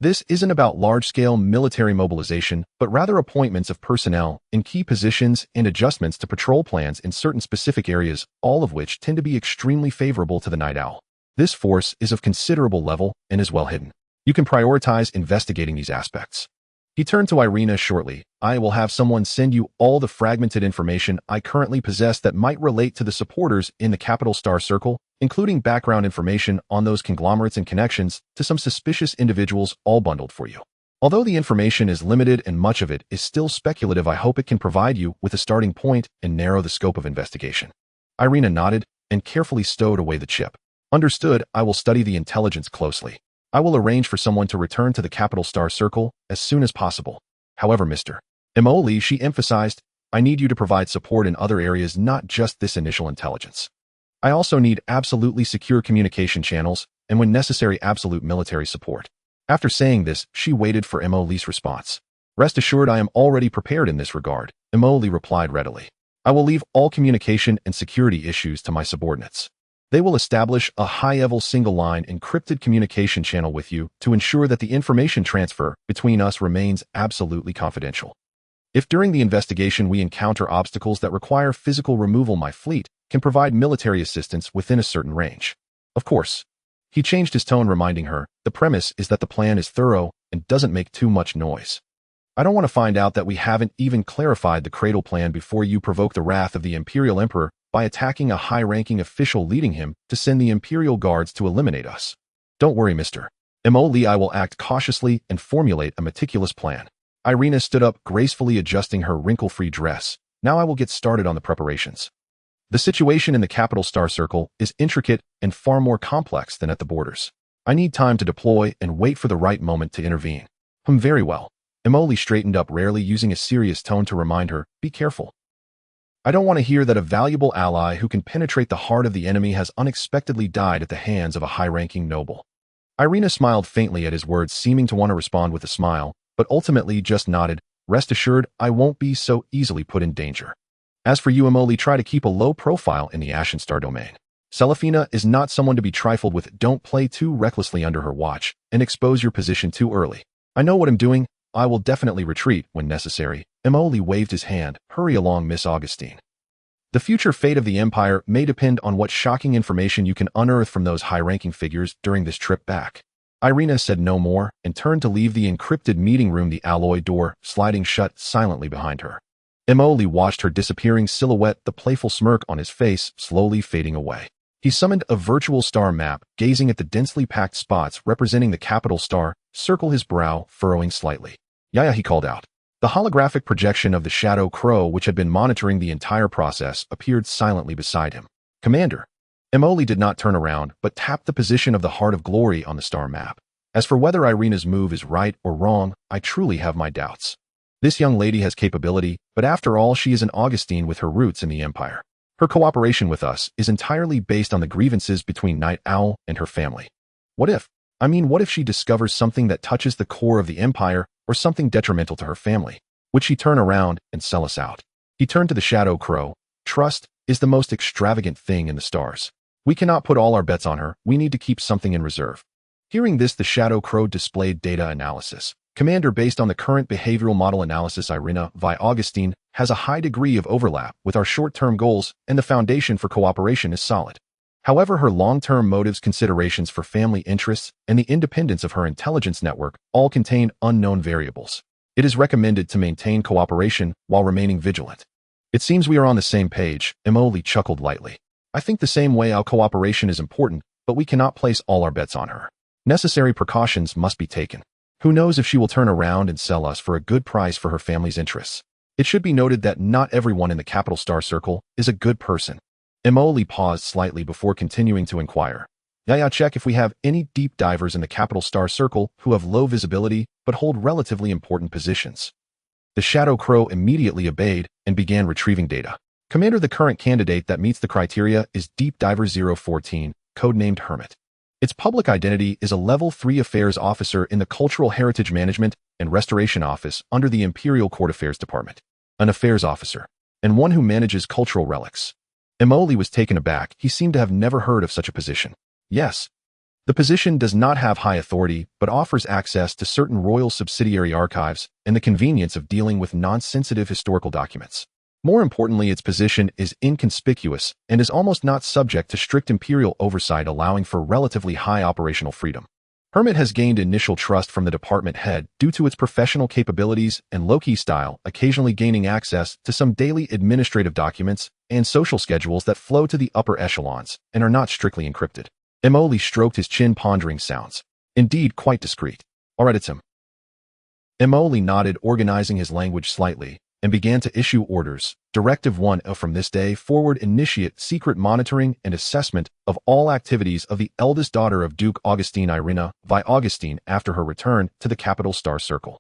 Speaker 1: This isn't about large-scale military mobilization, but rather appointments of personnel in key positions and adjustments to patrol plans in certain specific areas, all of which tend to be extremely favorable to the Night Owl. This force is of considerable level and is well hidden. You can prioritize investigating these aspects. He turned to Irina shortly. I will have someone send you all the fragmented information I currently possess that might relate to the supporters in the capital star circle, including background information on those conglomerates and connections to some suspicious individuals, all bundled for you. Although the information is limited and much of it is still speculative, I hope it can provide you with a starting point and narrow the scope of investigation. Irina nodded and carefully stowed away the chip. Understood. I will study the intelligence closely. I will arrange for someone to return to the capital star circle as soon as possible. However, Mr. Emily, she emphasized, I need you to provide support in other areas, not just this initial intelligence. I also need absolutely secure communication channels and, when necessary, absolute military support. After saying this, she waited for Emily's response. Rest assured, I am already prepared in this regard, Emily replied readily. I will leave all communication and security issues to my subordinates. They will establish a high-level single-line encrypted communication channel with you to ensure that the information transfer between us remains absolutely confidential. If during the investigation we encounter obstacles that require physical removal, my fleet can provide military assistance within a certain range. Of course. He changed his tone, reminding her, the premise is that the plan is thorough and doesn't make too much noise. I don't want to find out that we haven't even clarified the cradle plan before you provoke the wrath of the Imperial Emperor by attacking a high-ranking official, leading him to send the Imperial Guards to eliminate us. Don't worry, Mr. Emily, I will act cautiously and formulate a meticulous plan. Irina stood up, gracefully adjusting her wrinkle-free dress. Now I will get started on the preparations. The situation in the capital star circle is intricate and far more complex than at the borders. I need time to deploy and wait for the right moment to intervene. Very well. Emily straightened up, rarely using a serious tone to remind her, be careful. I don't want to hear that a valuable ally who can penetrate the heart of the enemy has unexpectedly died at the hands of a high-ranking noble. Irina smiled faintly at his words, seeming to want to respond with a smile, but ultimately just nodded. Rest assured, I won't be so easily put in danger. As for you, Emoli, try to keep a low profile in the Ashen Star domain. Selefina is not someone to be trifled with. Don't play too recklessly under her watch and expose your position too early. I know what I'm doing. I will definitely retreat when necessary. Emoli waved his hand. Hurry along, Miss Augustine. The future fate of the Empire may depend on what shocking information you can unearth from those high-ranking figures during this trip back. Irina said no more and turned to leave the encrypted meeting room, the alloy door sliding shut silently behind her. Emoli watched her disappearing silhouette, the playful smirk on his face slowly fading away. He summoned a virtual star map, gazing at the densely packed spots representing the capital star, circle his brow, furrowing slightly. Yaya, he called out. The holographic projection of the Shadow Crow, which had been monitoring the entire process, appeared silently beside him. Commander. Emoli did not turn around, but tapped the position of the Heart of Glory on the star map. As for whether Irina's move is right or wrong, I truly have my doubts. This young lady has capability, but after all, she is an Augustine with her roots in the Empire. Her cooperation with us is entirely based on the grievances between Night Owl and her family. What if she discovers something that touches the core of the Empire or something detrimental to her family? Would she turn around and sell us out? He turned to the Shadow Crow. Trust is the most extravagant thing in the stars. We cannot put all our bets on her. We need to keep something in reserve. Hearing this, the Shadow Crow displayed data analysis. Commander, based on the current behavioral model analysis, Irina Vi Augustine has a high degree of overlap with our short-term goals, and the foundation for cooperation is solid. However, her long-term motives, considerations for family interests, and the independence of her intelligence network all contain unknown variables. It is recommended to maintain cooperation while remaining vigilant. It seems we are on the same page, Emoli chuckled lightly. I think the same way. Our cooperation is important, but we cannot place all our bets on her. Necessary precautions must be taken. Who knows if she will turn around and sell us for a good price for her family's interests. It should be noted that not everyone in the Capital Star Circle is a good person. Emoli paused slightly before continuing to inquire. Yaya, check if we have any deep divers in the Capital Star Circle who have low visibility but hold relatively important positions. The Shadow Crow immediately obeyed and began retrieving data. Commander, the current candidate that meets the criteria is Deep Diver 014, codenamed Hermit. Its public identity is a Level 3 Affairs Officer in the Cultural Heritage Management and Restoration Office under the Imperial Court Affairs Department. An affairs officer, and one who manages cultural relics. Emoli was taken aback. He seemed to have never heard of such a position. Yes. The position does not have high authority, but offers access to certain royal subsidiary archives and the convenience of dealing with non-sensitive historical documents. More importantly, its position is inconspicuous and is almost not subject to strict imperial oversight, allowing for relatively high operational freedom. Hermit has gained initial trust from the department head due to its professional capabilities and low-key style, occasionally gaining access to some daily administrative documents and social schedules that flow to the upper echelons and are not strictly encrypted. Emoli stroked his chin, pondering. Sounds indeed quite discreet. All right, it's him. Emoli nodded, organizing his language slightly, and began to issue orders. Directive 1: from this day forward, initiate secret monitoring and assessment of all activities of the eldest daughter of Duke Augustine, Irina Vi Augustine, after her return to the Capital Star Circle.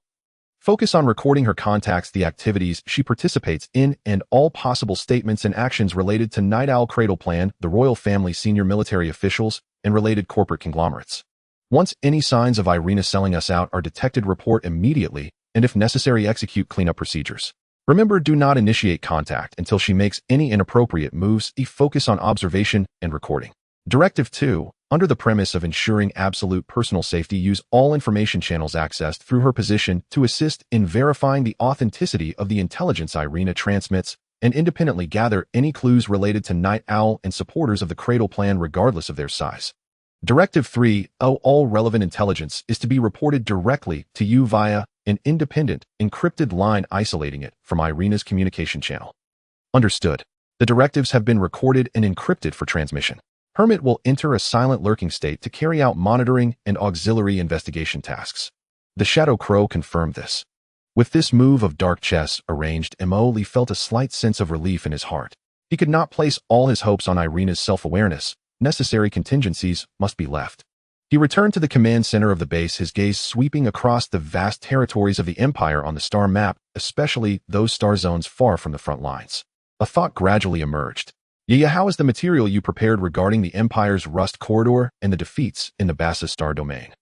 Speaker 1: Focus on recording her contacts, the activities she participates in, and all possible statements and actions related to Night Owl Cradle Plan, the royal family, senior military officials, and related corporate conglomerates. Once any signs of Irina selling us out are detected, report immediately, and if necessary, execute cleanup procedures. Remember, do not initiate contact until she makes any inappropriate moves. Focus on observation and recording. Directive 2. Under the premise of ensuring absolute personal safety, use all information channels accessed through her position to assist in verifying the authenticity of the intelligence Irina transmits and independently gather any clues related to Night Owl and supporters of the Cradle Plan regardless of their size. Directive 3. All relevant intelligence is to be reported directly to you via an independent, encrypted line, isolating it from Irina's communication channel. Understood. The directives have been recorded and encrypted for transmission. Hermit will enter a silent lurking state to carry out monitoring and auxiliary investigation tasks. The Shadow Crow confirmed this. With this move of dark chess arranged, Emoli felt a slight sense of relief in his heart. He could not place all his hopes on Irina's self-awareness. Necessary contingencies must be left. He returned to the command center of the base, his gaze sweeping across the vast territories of the Empire on the star map, especially those star zones far from the front lines. A thought gradually emerged. Yeah, how is the material you prepared regarding the Empire's Rust Corridor and the defeats in the Bassa Star domain?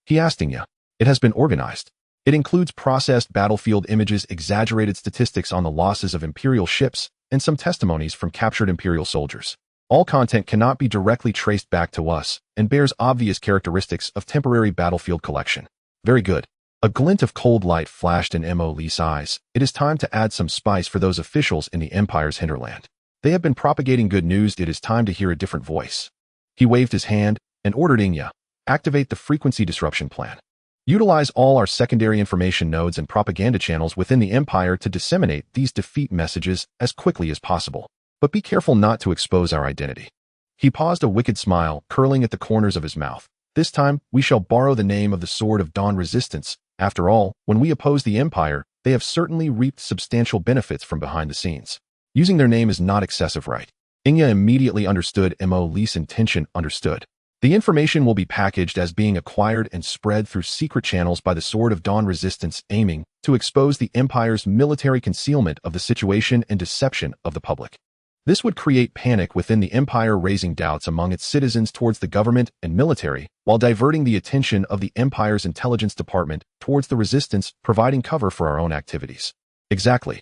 Speaker 1: He asked Xihe. It has been organized. It includes processed battlefield images, exaggerated statistics on the losses of Imperial ships, and some testimonies from captured Imperial soldiers. All content cannot be directly traced back to us and bears obvious characteristics of temporary battlefield collection. Very good. A glint of cold light flashed in Mo Li's eyes. It is time to add some spice for those officials in the Empire's hinterland. They have been propagating good news. It is time to hear a different voice. He waved his hand and ordered Xihe, activate the frequency disruption plan. Utilize all our secondary information nodes and propaganda channels within the Empire to disseminate these defeat messages as quickly as possible. But be careful not to expose our identity. He paused, a wicked smile curling at the corners of his mouth. This time, we shall borrow the name of the Sword of Dawn Resistance. After all, when we oppose the Empire, they have certainly reaped substantial benefits from behind the scenes. Using their name is not excessive, right? Xihe immediately understood Mo Li's intention. Understood. The information will be packaged as being acquired and spread through secret channels by the Sword of Dawn Resistance, aiming to expose the Empire's military concealment of the situation and deception of the public. This would create panic within the Empire, raising doubts among its citizens towards the government and military, while diverting the attention of the Empire's intelligence department towards the Resistance, providing cover for our own activities. Exactly.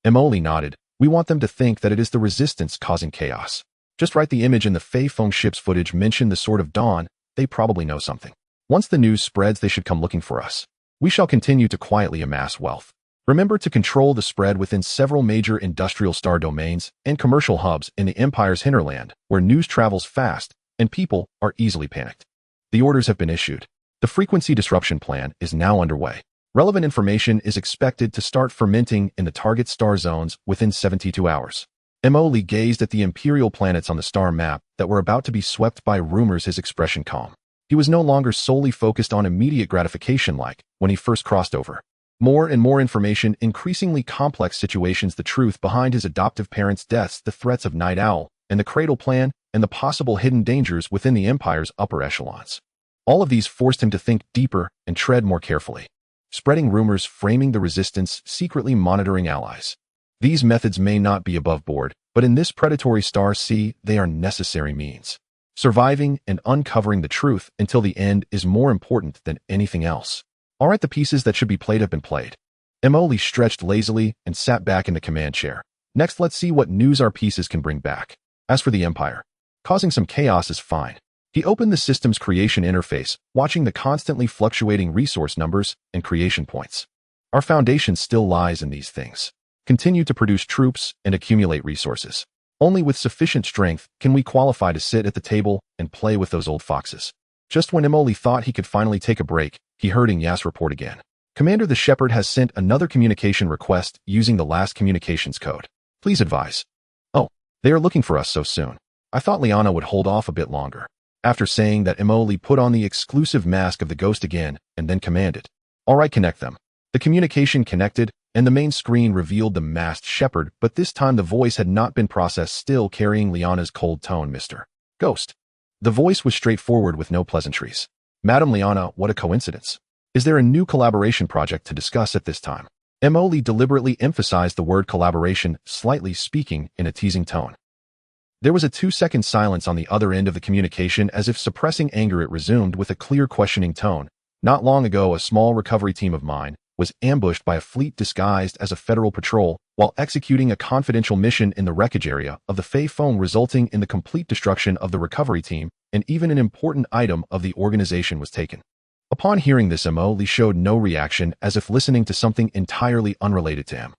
Speaker 1: Mo Li nodded. We want them to think that it is the Resistance causing chaos. Just write the image in the Fei Feng ship's footage, mention the Sword of Dawn. They probably know something. Once the news spreads, they should come looking for us. We shall continue to quietly amass wealth. Remember to control the spread within several major industrial star domains and commercial hubs in the Empire's hinterland, where news travels fast and people are easily panicked. The orders have been issued. The frequency disruption plan is now underway. Relevant information is expected to start fermenting in the target star zones within 72 hours. Mo Li gazed at the Imperial planets on the star map that were about to be swept by rumors, his expression calm. He was no longer solely focused on immediate gratification like when he first crossed over. More and more information, increasingly complex situations, the truth behind his adoptive parents' deaths, the threats of Night Owl, and the Cradle Plan, and the possible hidden dangers within the Empire's upper echelons. All of these forced him to think deeper and tread more carefully. Spreading rumors, framing the Resistance, secretly monitoring allies. These methods may not be above board, but in this predatory star sea, they are necessary means. Surviving and uncovering the truth until the end is more important than anything else. All right, the pieces that should be played have been played. Mo Li stretched lazily and sat back in the command chair. Next, let's see what news our pieces can bring back. As for the Empire, causing some chaos is fine. He opened the system's creation interface, watching the constantly fluctuating resource numbers and creation points. Our foundation still lies in these things. Continue to produce troops and accumulate resources. Only with sufficient strength can we qualify to sit at the table and play with those old foxes. Just when Mo Li thought he could finally take a break, he heard Xihe's report again. Commander, the Shepherd has sent another communication request using the last communications code. Please advise. Oh, they are looking for us so soon. I thought Liana would hold off a bit longer. After saying that, Mo Li put on the exclusive mask of the ghost again and then commanded. All right, connect them. The communication connected, and the main screen revealed the masked Shepherd, but this time the voice had not been processed, still carrying Liana's cold tone. Mr. Ghost. The voice was straightforward with no pleasantries. Madam Liana, what a coincidence. Is there a new collaboration project to discuss at this time? Mo Li deliberately emphasized the word collaboration, slightly speaking in a teasing tone. There was a 2-second silence on the other end of the communication, as if suppressing anger. It resumed with a clear, questioning tone. Not long ago, a small recovery team of mine was ambushed by a fleet disguised as a federal patrol while executing a confidential mission in the wreckage area of the Fei Feng, resulting in the complete destruction of the recovery team, and even an important item of the organization was taken. Upon hearing this, Mo Li showed no reaction, as if listening to something entirely unrelated to him.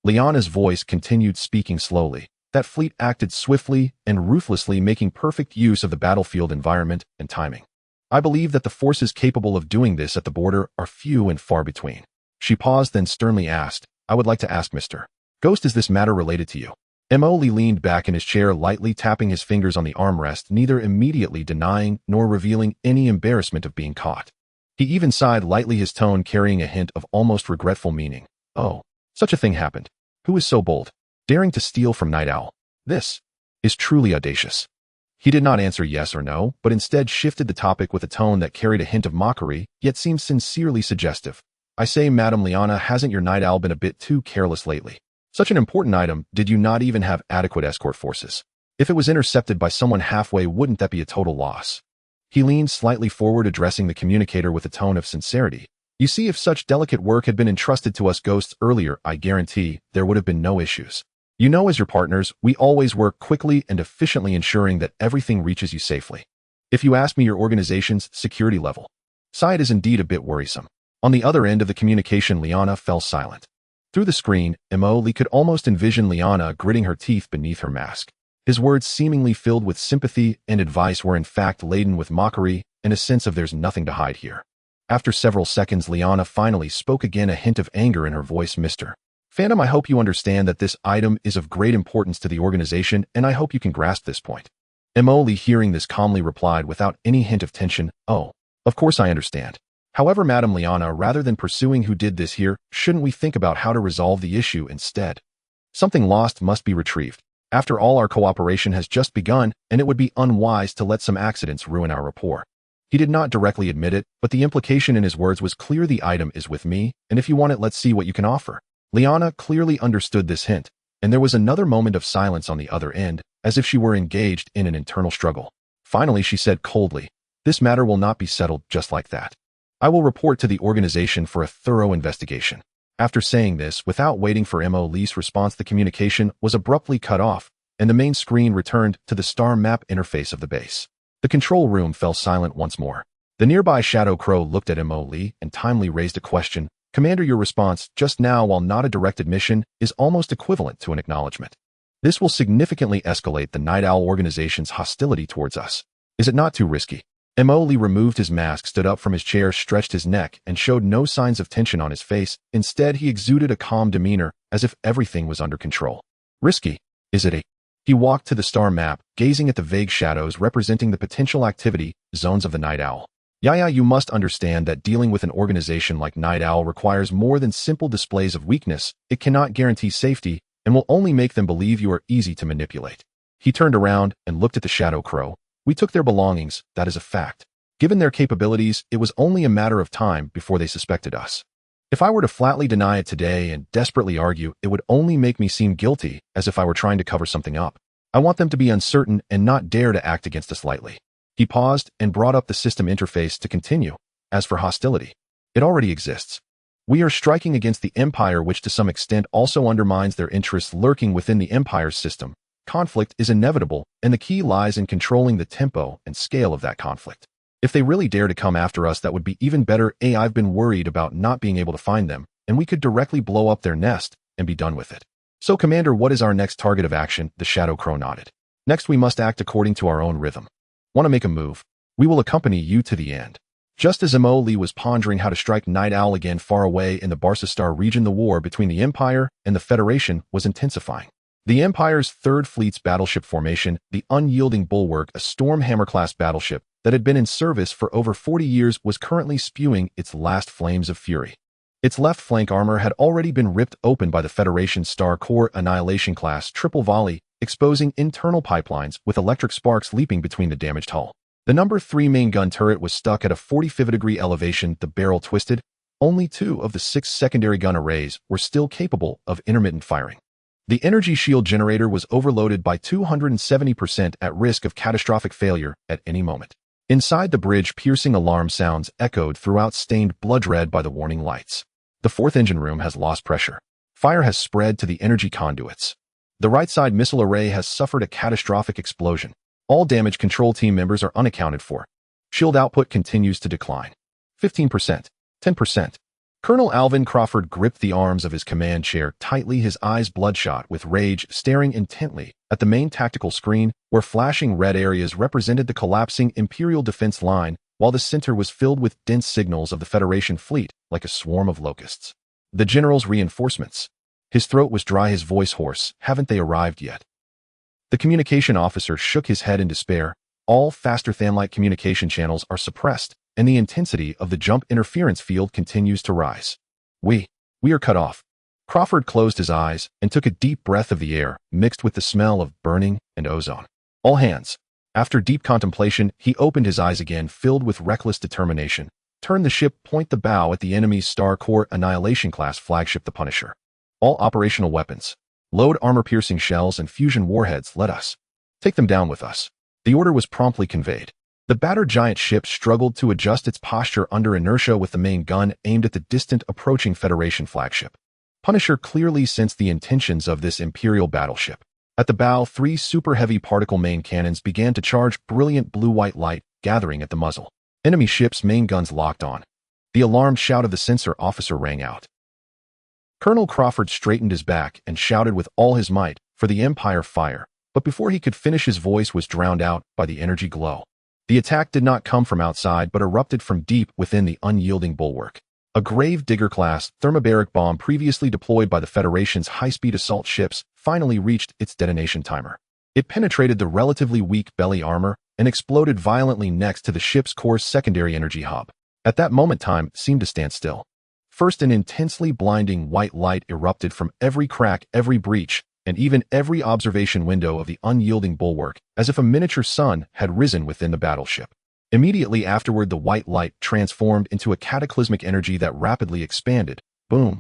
Speaker 1: Liana's voice continued, speaking slowly. That fleet acted swiftly and ruthlessly, making perfect use of the battlefield environment and timing. I believe that the forces capable of doing this at the border are few and far between. She paused, then sternly asked, I would like to ask Mr. Ghost, is this matter related to you? Mo Li leaned back in his chair, lightly tapping his fingers on the armrest, neither immediately denying nor revealing any embarrassment of being caught. He even sighed lightly, his tone carrying a hint of almost regretful meaning. Oh, such a thing happened. Who is so bold, daring to steal from Night Owl? This is truly audacious. He did not answer yes or no, but instead shifted the topic with a tone that carried a hint of mockery, yet seemed sincerely suggestive. I say, Madam Liana, hasn't your Night Owl been a bit too careless lately? Such an important item, did you not even have adequate escort forces? If it was intercepted by someone halfway, wouldn't that be a total loss? He leaned slightly forward, addressing the communicator with a tone of sincerity. You see, if such delicate work had been entrusted to us ghosts earlier, I guarantee there would have been no issues. You know, as your partners, we always work quickly and efficiently, ensuring that everything reaches you safely. If you ask me, your organization's security level side is indeed a bit worrisome. On the other end of the communication, Liana fell silent. Through the screen, Emily could almost envision Liana gritting her teeth beneath her mask. His words, seemingly filled with sympathy and advice, were in fact laden with mockery and a sense of there's nothing to hide here. After several seconds, Liana finally spoke again, a hint of anger in her voice. Mr. Phantom, I hope you understand that this item is of great importance to the organization, and I hope you can grasp this point. Emily, hearing this, calmly replied without any hint of tension, Oh, of course I understand. However, Madam Liana, rather than pursuing who did this here, shouldn't we think about how to resolve the issue instead? Something lost must be retrieved. After all, our cooperation has just begun, and it would be unwise to let some accidents ruin our rapport. He did not directly admit it, but the implication in his words was clear. The item is with me, and if you want it, let's see what you can offer. Liana clearly understood this hint, and there was another moment of silence on the other end, as if she were engaged in an internal struggle. Finally, she said coldly, This matter will not be settled just like that. I will report to the organization for a thorough investigation. After saying this, without waiting for Emily's response, the communication was abruptly cut off, and the main screen returned to the star map interface of the base. The control room fell silent once more. The nearby Shadow Crow looked at Emily and timely raised a question. Commander, your response just now, while not a direct admission, is almost equivalent to an acknowledgement. This will significantly escalate the Night Owl organization's hostility towards us. Is it not too risky? Emily removed his mask, stood up from his chair, stretched his neck, and showed no signs of tension on his face. Instead, he exuded a calm demeanor, as if everything was under control. Risky? Is it? He walked to the star map, gazing at the vague shadows representing the potential activity zones of the Night Owl. Yaya, you must understand that dealing with an organization like Night Owl requires more than simple displays of weakness. It cannot guarantee safety, and will only make them believe you are easy to manipulate. He turned around and looked at the Shadow Crow. We took their belongings, that is a fact. Given their capabilities, it was only a matter of time before they suspected us. If I were to flatly deny it today and desperately argue, it would only make me seem guilty, as if I were trying to cover something up. I want them to be uncertain and not dare to act against us lightly. He paused and brought up the system interface to continue. As for hostility, it already exists. We are striking against the Empire, which to some extent also undermines their interests lurking within the Empire's system. Conflict is inevitable, and the key lies in controlling the tempo and scale of that conflict. If they really dare to come after us, that would be even better. I've been worried about not being able to find them, and we could directly blow up their nest and be done with it. So, Commander, what is our next target of action? The Shadow Crow nodded. Next, we must act according to our own rhythm. Want to make a move? We will accompany you to the end. Just as Emily was pondering how to strike Night Owl again far away in the Barsastar region, the war between the Empire and the Federation was intensifying. The Empire's Third Fleet's battleship formation, the unyielding Bulwark, a Stormhammer-class battleship that had been in service for over 40 years, was currently spewing its last flames of fury. Its left flank armor had already been ripped open by the Federation's Star Core Annihilation-class triple volley, exposing internal pipelines with electric sparks leaping between the damaged hull. The number 3 main gun turret was stuck at a 45-degree elevation, the barrel twisted. Only 2 of the 6 secondary gun arrays were still capable of intermittent firing. The energy shield generator was overloaded by 270%, at risk of catastrophic failure at any moment. Inside the bridge, piercing alarm sounds echoed throughout, stained blood red by the warning lights. The 4th engine room has lost pressure. Fire has spread to the energy conduits. The right side missile array has suffered a catastrophic explosion. All damage control team members are unaccounted for. Shield output continues to decline. 15%. 10%. Colonel Alvin Crawford gripped the arms of his command chair tightly, his eyes bloodshot with rage, staring intently at the main tactical screen, where flashing red areas represented the collapsing Imperial defense line, while the center was filled with dense signals of the Federation fleet like a swarm of locusts. The general's reinforcements. His throat was dry, his voice hoarse. Haven't they arrived yet? The communication officer shook his head in despair. All faster-than-light communication channels are suppressed, and the intensity of the jump interference field continues to rise. We are cut off. Crawford closed his eyes and took a deep breath of the air, mixed with the smell of burning and ozone. All hands. After deep contemplation, he opened his eyes again, filled with reckless determination. Turn the ship, point the bow at the enemy's Star Core Annihilation-class flagship, the Punisher. All operational weapons. Load armor-piercing shells and fusion warheads, let us. Take them down with us. The order was promptly conveyed. The battered giant ship struggled to adjust its posture under inertia with the main gun aimed at the distant approaching Federation flagship. Punisher clearly sensed the intentions of this Imperial battleship. At the bow, 3 super-heavy particle main cannons began to charge brilliant blue-white light, gathering at the muzzle. Enemy ship's main guns locked on. The alarmed shout of the sensor officer rang out. Colonel Crawford straightened his back and shouted with all his might, "For the Empire, fire!" But before he could finish, his voice was drowned out by the energy glow. The attack did not come from outside but erupted from deep within the unyielding bulwark. A Grave Digger-class thermobaric bomb previously deployed by the Federation's high-speed assault ships finally reached its detonation timer. It penetrated the relatively weak belly armor and exploded violently next to the ship's core's secondary energy hub. At that moment, time seemed to stand still. First, an intensely blinding white light erupted from every crack, every breach, and even every observation window of the unyielding bulwark, as if a miniature sun had risen within the battleship. Immediately afterward, the white light transformed into a cataclysmic energy that rapidly expanded. Boom.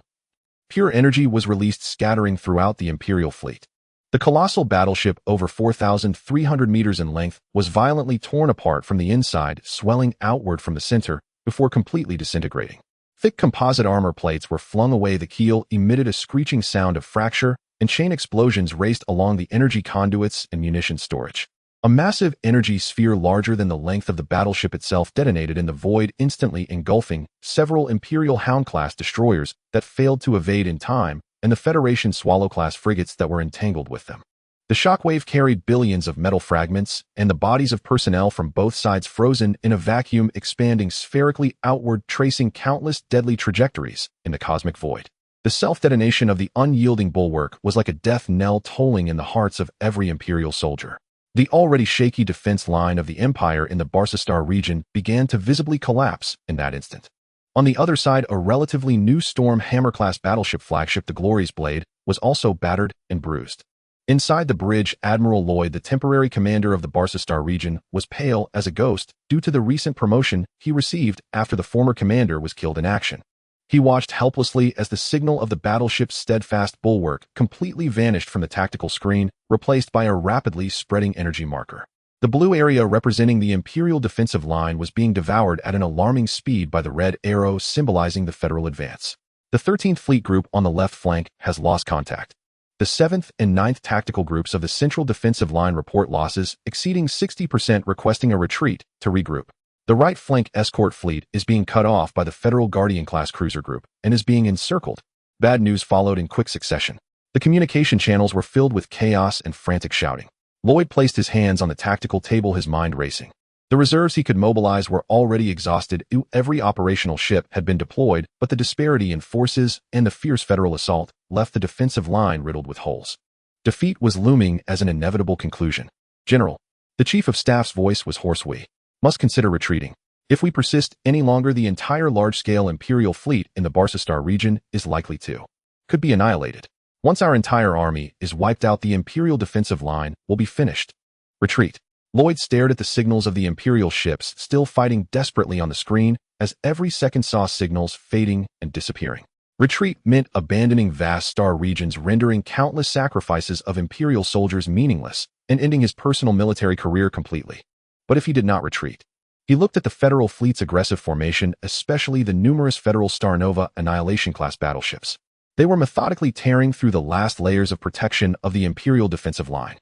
Speaker 1: Pure energy was released, scattering throughout the Imperial fleet. The colossal battleship, over 4,300 meters in length, was violently torn apart from the inside, swelling outward from the center, before completely disintegrating. Thick composite armor plates were flung away, the keel emitted a screeching sound of fracture, and chain explosions raced along the energy conduits and munitions storage. A massive energy sphere larger than the length of the battleship itself detonated in the void, instantly engulfing several Imperial Hound-class destroyers that failed to evade in time, and the Federation Swallow-class frigates that were entangled with them. The shockwave carried billions of metal fragments, and the bodies of personnel from both sides frozen in a vacuum, expanding spherically outward, tracing countless deadly trajectories in the cosmic void. The self-detonation of the unyielding bulwark was like a death knell tolling in the hearts of every Imperial soldier. The already shaky defense line of the Empire in the Barsastar region began to visibly collapse in that instant. On the other side, a relatively new Storm Hammer-class battleship flagship, the Glory's Blade, was also battered and bruised. Inside the bridge, Admiral Lloyd, the temporary commander of the Barsastar region, was pale as a ghost due to the recent promotion he received after the former commander was killed in action. He watched helplessly as the signal of the battleship's steadfast bulwark completely vanished from the tactical screen, replaced by a rapidly spreading energy marker. The blue area representing the Imperial defensive line was being devoured at an alarming speed by the red arrow symbolizing the Federal advance. The 13th Fleet Group on the left flank has lost contact. The 7th and 9th Tactical Groups of the Central Defensive Line report losses exceeding 60%, requesting a retreat to regroup. The right flank escort fleet is being cut off by the Federal Guardian-class cruiser group and is being encircled. Bad news followed in quick succession. The communication channels were filled with chaos and frantic shouting. Lloyd placed his hands on the tactical table, his mind racing. The reserves he could mobilize were already exhausted. Every operational ship had been deployed, but the disparity in forces and the fierce Federal assault left the defensive line riddled with holes. Defeat was looming as an inevitable conclusion. "General," the Chief of Staff's voice was hoarse, "we must consider retreating. If we persist any longer, the entire large-scale Imperial fleet in the Barsastar region is likely to could be annihilated. Once our entire army is wiped out, the Imperial defensive line will be finished. Retreat." Lloyd stared at the signals of the Imperial ships still fighting desperately on the screen, as every second saw signals fading and disappearing. Retreat meant abandoning vast star regions, rendering countless sacrifices of Imperial soldiers meaningless, and ending his personal military career completely. But if he did not retreat, he looked at the Federal fleet's aggressive formation, especially the numerous Federal Star Nova Annihilation-class battleships. They were methodically tearing through the last layers of protection of the Imperial defensive line.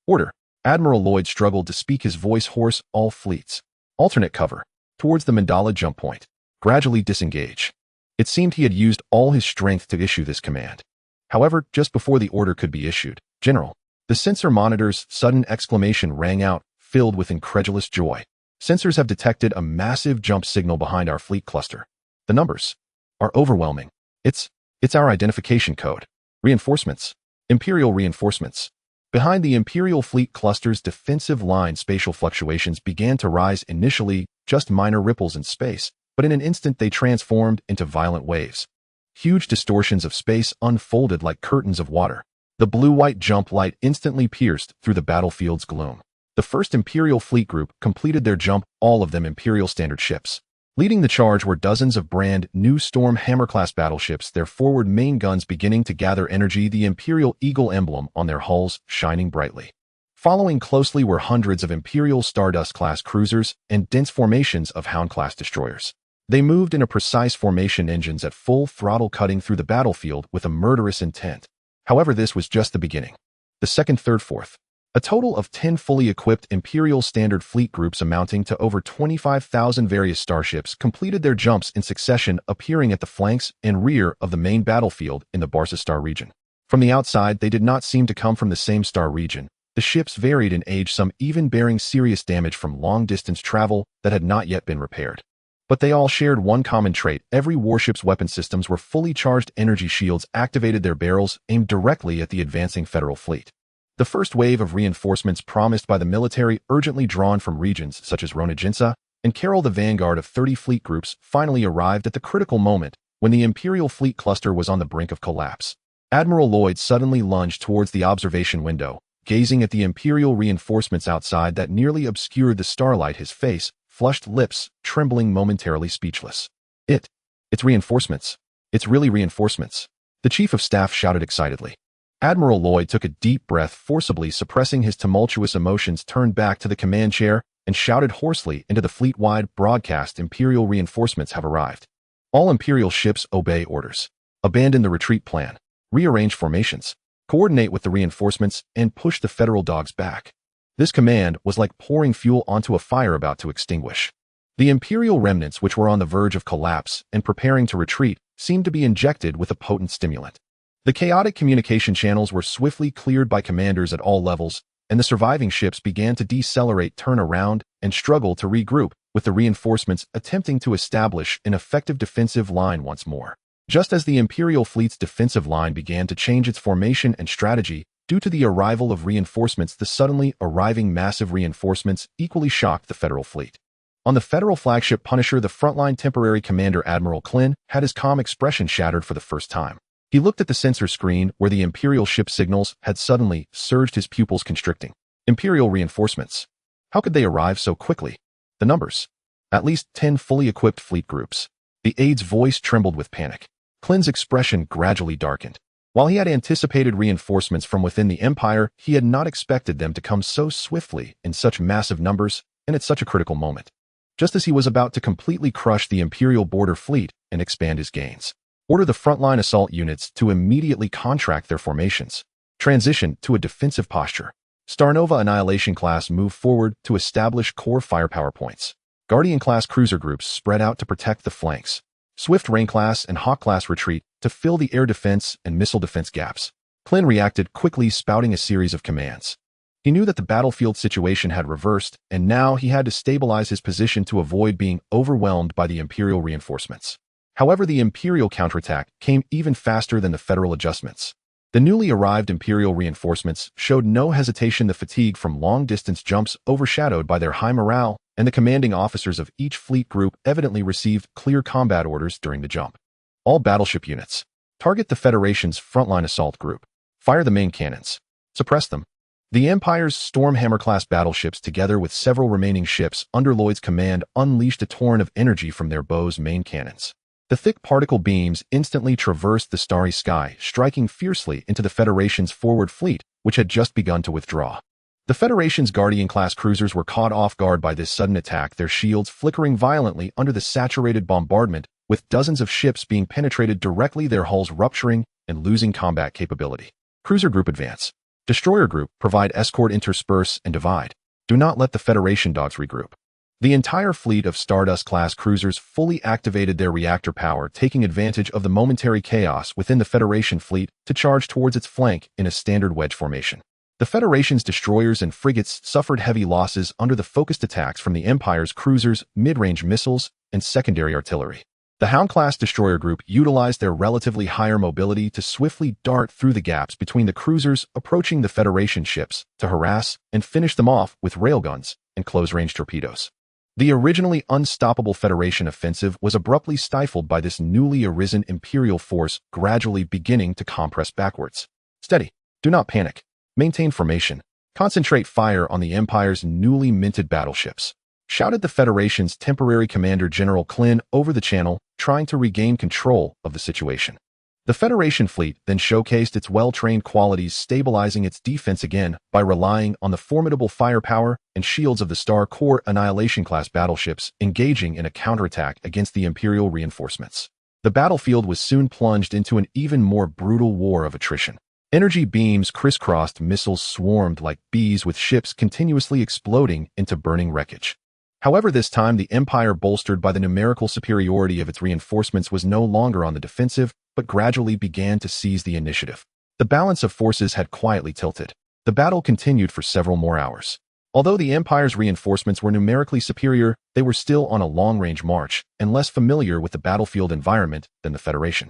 Speaker 1: "Order." Admiral Lloyd struggled to speak, his voice hoarse. "All fleets. Alternate cover. Towards the Mandala jump point. Gradually disengage." It seemed he had used all his strength to issue this command. However, just before the order could be issued, "General," the sensor monitor's sudden exclamation rang out, filled with incredulous joy. "Sensors have detected a massive jump signal behind our fleet cluster. The numbers are overwhelming. It's our identification code. Reinforcements. Imperial reinforcements." Behind the Imperial fleet cluster's defensive line, spatial fluctuations began to rise, initially just minor ripples in space, but in an instant they transformed into violent waves. Huge distortions of space unfolded like curtains of water. The blue-white jump light instantly pierced through the battlefield's gloom. The first Imperial fleet group completed their jump, all of them Imperial standard ships. Leading the charge were dozens of brand new Storm Hammer-class battleships, their forward main guns beginning to gather energy, the Imperial Eagle emblem on their hulls shining brightly. Following closely were hundreds of Imperial Stardust-class cruisers and dense formations of Hound-class destroyers. They moved in a precise formation, engines at full throttle cutting through the battlefield with a murderous intent. However, this was just the beginning. The second, third, fourth. A total of 10 fully equipped Imperial Standard Fleet groups amounting to over 25,000 various starships completed their jumps in succession, appearing at the flanks and rear of the main battlefield in the Barca star region. From the outside, they did not seem to come from the same star region. The ships varied in age, some even bearing serious damage from long-distance travel that had not yet been repaired. But they all shared one common trait. Every warship's weapon systems were fully charged. Energy shields activated, their barrels aimed directly at the advancing Federal fleet. The first wave of reinforcements promised by the military, urgently drawn from regions such as Xianxia and Carol, the vanguard of 30 fleet groups, finally arrived at the critical moment when the Imperial fleet cluster was on the brink of collapse. Admiral Lloyd suddenly lunged towards the observation window, gazing at the Imperial reinforcements outside that nearly obscured the starlight, his face, flushed lips, trembling, momentarily speechless. It's reinforcements. It's really reinforcements. The Chief of Staff shouted excitedly. Admiral Lloyd took a deep breath, forcibly suppressing his tumultuous emotions, turned back to the command chair, and shouted hoarsely into the fleet-wide broadcast, "Imperial reinforcements have arrived. All Imperial ships obey orders. Abandon the retreat plan. Rearrange formations. Coordinate with the reinforcements, and push the Federal dogs back." This command was like pouring fuel onto a fire about to extinguish. The Imperial remnants, which were on the verge of collapse and preparing to retreat, seemed to be injected with a potent stimulant. The chaotic communication channels were swiftly cleared by commanders at all levels, and the surviving ships began to decelerate, turn around, and struggle to regroup, with the reinforcements attempting to establish an effective defensive line once more. Just as the Imperial fleet's defensive line began to change its formation and strategy due to the arrival of reinforcements, the suddenly arriving massive reinforcements equally shocked the Federal fleet. On the Federal flagship Punisher, the frontline temporary commander Admiral Klin had his calm expression shattered for the first time. He looked at the sensor screen where the Imperial ship signals had suddenly surged, his pupils constricting. Imperial reinforcements. How could they arrive so quickly? The numbers. At least 10 fully equipped fleet groups. The aide's voice trembled with panic. Klin's expression gradually darkened. While he had anticipated reinforcements from within the Empire, he had not expected them to come so swiftly, in such massive numbers, and at such a critical moment. Just as he was about to completely crush the Imperial border fleet and expand his gains. Order the frontline assault units to immediately contract their formations. Transition to a defensive posture. Starnova Annihilation class move forward to establish core firepower points. Guardian class cruiser groups spread out to protect the flanks. Swift Rain class and Hawk class retreat to fill the air defense and missile defense gaps. Klin reacted quickly, spouting a series of commands. He knew that the battlefield situation had reversed, and now he had to stabilize his position to avoid being overwhelmed by the Imperial reinforcements. However, the Imperial counterattack came even faster than the Federal adjustments. The newly arrived Imperial reinforcements showed no hesitation, the fatigue from long-distance jumps overshadowed by their high morale, and the commanding officers of each fleet group evidently received clear combat orders during the jump. All battleship units. Target the Federation's frontline assault group. Fire the main cannons. Suppress them. The Empire's Stormhammer-class battleships, together with several remaining ships under Lloyd's command, unleashed a torrent of energy from their bows' main cannons. The thick particle beams instantly traversed the starry sky, striking fiercely into the Federation's forward fleet, which had just begun to withdraw. The Federation's Guardian-class cruisers were caught off guard by this sudden attack, their shields flickering violently under the saturated bombardment, with dozens of ships being penetrated directly, their hulls rupturing and losing combat capability. Cruiser Group advance. Destroyer Group provide escort, intersperse, and divide. Do not let the Federation dogs regroup. The entire fleet of Stardust-class cruisers fully activated their reactor power, taking advantage of the momentary chaos within the Federation fleet to charge towards its flank in a standard wedge formation. The Federation's destroyers and frigates suffered heavy losses under the focused attacks from the Empire's cruisers, mid-range missiles, and secondary artillery. The Hound-class destroyer group utilized their relatively higher mobility to swiftly dart through the gaps between the cruisers approaching the Federation ships to harass and finish them off with railguns and close-range torpedoes. The originally unstoppable Federation offensive was abruptly stifled by this newly arisen Imperial force, gradually beginning to compress backwards. Steady. Do not panic. Maintain formation. Concentrate fire on the Empire's newly minted battleships. shouted the Federation's temporary commander General Klin over the channel, trying to regain control of the situation. The Federation fleet then showcased its well-trained qualities, stabilizing its defense again by relying on the formidable firepower and shields of the Star Corps Annihilation-class battleships, engaging in a counterattack against the Imperial reinforcements. The battlefield was soon plunged into an even more brutal war of attrition. Energy beams crisscrossed, missiles swarmed like bees, with ships continuously exploding into burning wreckage. However, this time the Empire, bolstered by the numerical superiority of its reinforcements, was no longer on the defensive, but gradually began to seize the initiative. The balance of forces had quietly tilted. The battle continued for several more hours. Although the Empire's reinforcements were numerically superior, they were still on a long-range march and less familiar with the battlefield environment than the Federation.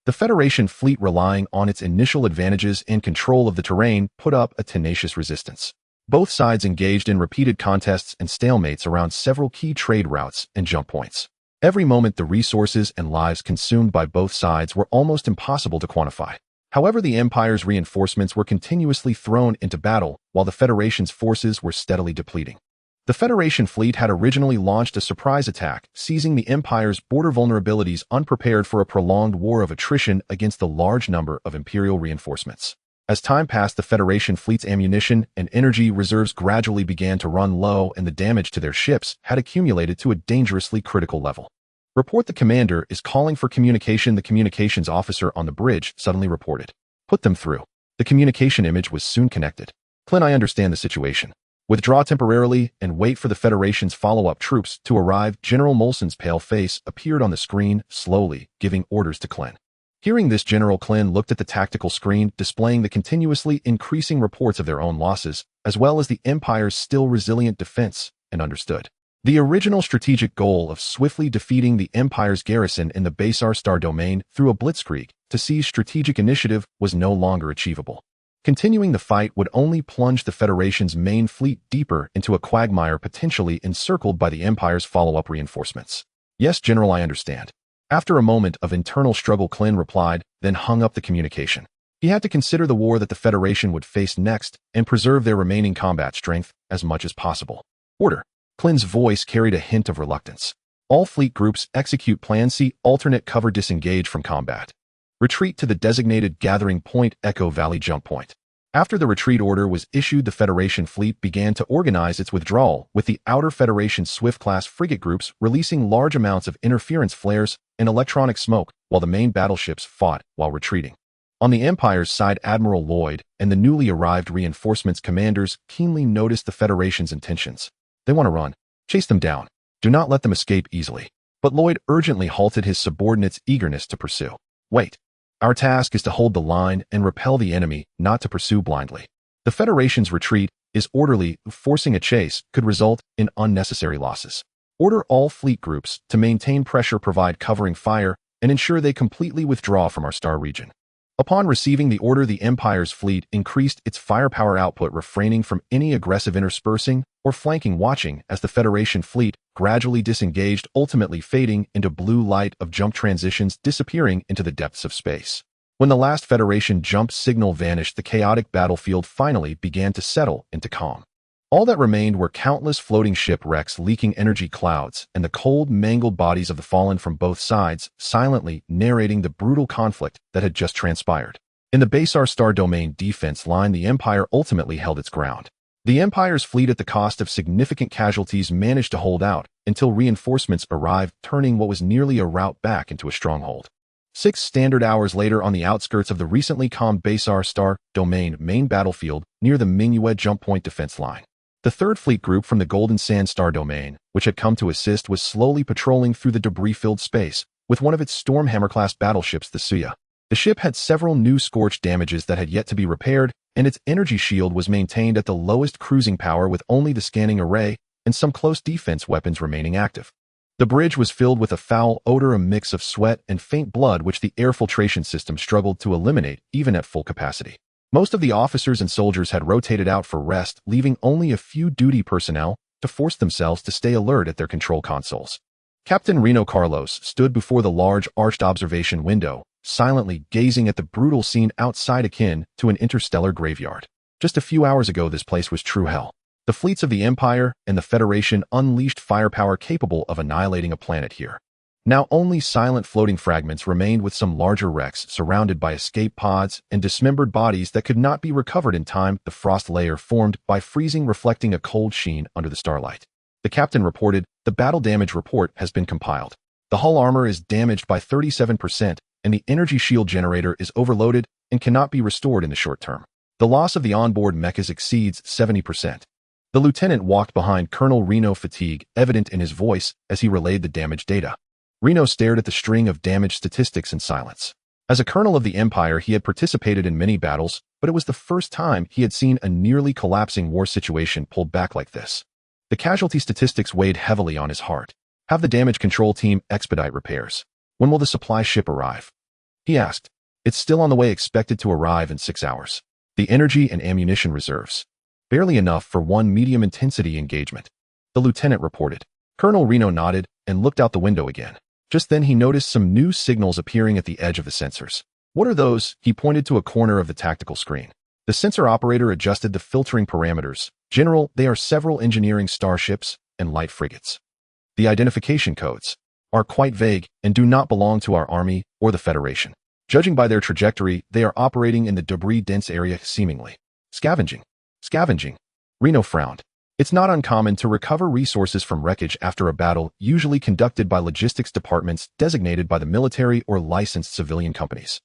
Speaker 1: The Federation fleet, relying on its initial advantages and control of the terrain, put up a tenacious resistance. Both sides engaged in repeated contests and stalemates around several key trade routes and jump points. Every moment, the resources and lives consumed by both sides were almost impossible to quantify. However, the Empire's reinforcements were continuously thrown into battle, while the Federation's forces were steadily depleting. The Federation fleet had originally launched a surprise attack, seizing the Empire's border vulnerabilities, unprepared for a prolonged war of attrition against the large number of Imperial reinforcements. As time passed, the Federation fleet's ammunition and energy reserves gradually began to run low, and the damage to their ships had accumulated to a dangerously critical level. "Report, the commander is calling for communication," the communications officer on the bridge suddenly reported. "Put them through." The communication image was soon connected. "Clint, I understand the situation. Withdraw temporarily and wait for the Federation's follow-up troops to arrive." General Molson's pale face appeared on the screen, slowly giving orders to Clint. Hearing this, General Klin looked at the tactical screen, displaying the continuously increasing reports of their own losses, as well as the Empire's still resilient defense, and understood. The original strategic goal of swiftly defeating the Empire's garrison in the Basar Star domain through a blitzkrieg to seize strategic initiative was no longer achievable. Continuing the fight would only plunge the Federation's main fleet deeper into a quagmire, potentially encircled by the Empire's follow-up reinforcements. "Yes, General, I understand." After a moment of internal struggle, Klin replied, then hung up the communication. He had to consider the war that the Federation would face next and preserve their remaining combat strength as much as possible. "Order." Klin's voice carried a hint of reluctance. "All fleet groups execute Plan C. Alternate cover. Disengage from combat. Retreat to the designated gathering point, Echo Valley Jump Point." After the retreat order was issued, the Federation fleet began to organize its withdrawal, with the outer Federation Swift-class frigate groups releasing large amounts of interference flares and electronic smoke, while the main battleships fought while retreating. On the Empire's side, Admiral Lloyd and the newly arrived reinforcements commanders keenly noticed the Federation's intentions. "They want to run. Chase them down. Do not let them escape easily." But Lloyd urgently halted his subordinate's eagerness to pursue. "Wait. Our task is to hold the line and repel the enemy, not to pursue blindly. The Federation's retreat is orderly. Forcing a chase could result in unnecessary losses. Order all fleet groups to maintain pressure, provide covering fire, and ensure they completely withdraw from our star region." Upon receiving the order, the Empire's fleet increased its firepower output, refraining from any aggressive interspersing or flanking, watching as the Federation fleet gradually disengaged, ultimately fading into blue light of jump transitions, disappearing into the depths of space. When the last Federation jump signal vanished, the chaotic battlefield finally began to settle into calm. All that remained were countless floating shipwrecks, leaking energy clouds, and the cold, mangled bodies of the fallen from both sides, silently narrating the brutal conflict that had just transpired. In the Basar Star domain defense line, the Empire ultimately held its ground. The Empire's fleet, at the cost of significant casualties, managed to hold out until reinforcements arrived, turning what was nearly a rout back into a stronghold. 6 standard hours later, on the outskirts of the recently calmed Basar Star domain main battlefield, near the Minuet jump point defense line, the 3rd Fleet Group from the Golden Sand Star domain, which had come to assist, was slowly patrolling through the debris-filled space with one of its Stormhammer-class battleships, the Xihe. The ship had several new scorch damages that had yet to be repaired, and its energy shield was maintained at the lowest cruising power, with only the scanning array and some close defense weapons remaining active. The bridge was filled with a foul odor, a mix of sweat and faint blood, which the air filtration system struggled to eliminate even at full capacity. Most of the officers and soldiers had rotated out for rest, leaving only a few duty personnel to force themselves to stay alert at their control consoles. Captain Reno Carlos stood before the large arched observation window, silently gazing at the brutal scene outside, akin to an interstellar graveyard. Just a few hours ago, this place was true hell. The fleets of the Empire and the Federation unleashed firepower capable of annihilating a planet here. Now only silent floating fragments remained with some larger wrecks surrounded by escape pods and dismembered bodies that could not be recovered in time. The frost layer formed by freezing, reflecting a cold sheen under the starlight. The captain reported, "The battle damage report has been compiled. The hull armor is damaged by 37%, and the energy shield generator is overloaded and cannot be restored in the short term. The loss of the onboard mechas exceeds 70%. The lieutenant walked behind Colonel Reno, fatigue evident in his voice as he relayed the damage data. Reno stared at the string of damage statistics in silence. As a colonel of the Empire, he had participated in many battles, but it was the first time he had seen a nearly collapsing war situation pulled back like this. The casualty statistics weighed heavily on his heart. Have the damage control team expedite repairs. When will the supply ship arrive? He asked. It's still on the way, expected to arrive in 6 hours. The energy and ammunition reserves. Barely enough for one medium-intensity engagement. The lieutenant reported. Colonel Reno nodded and looked out the window again. Just then he noticed some new signals appearing at the edge of the sensors. What are those? He pointed to a corner of the tactical screen. The sensor operator adjusted the filtering parameters. General, they are several engineering starships and light frigates. The identification codes are quite vague and do not belong to our army or the Federation. Judging by their trajectory, they are operating in the debris-dense area, seemingly. Scavenging. Reno frowned. It's not uncommon to recover resources from wreckage after a battle, usually conducted by logistics departments designated by the military or licensed civilian companies,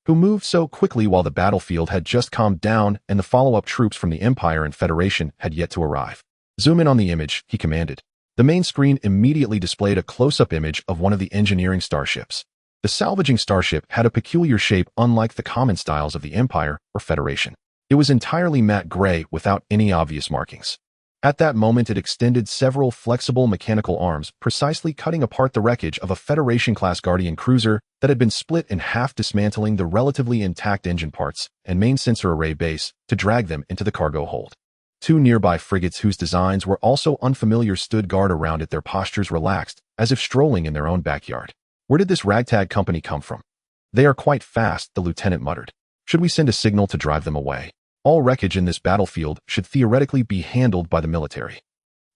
Speaker 1: who moved so quickly while the battlefield had just calmed down and the follow-up troops from the Empire and Federation had yet to arrive. Zoom in on the image, he commanded. The main screen immediately displayed a close-up image of one of the engineering starships. The salvaging starship had a peculiar shape unlike the common styles of the Empire or Federation. It was entirely matte gray without any obvious markings. At that moment, it extended several flexible mechanical arms, precisely cutting apart the wreckage of a Federation-class Guardian cruiser that had been split in half, dismantling the relatively intact engine parts and main sensor array base to drag them into the cargo hold. Two nearby frigates whose designs were also unfamiliar stood guard around it, their postures relaxed, as if strolling in their own backyard. Where did this ragtag company come from? They are quite fast, the lieutenant muttered. Should we send a signal to drive them away? All wreckage in this battlefield should theoretically be handled by the military.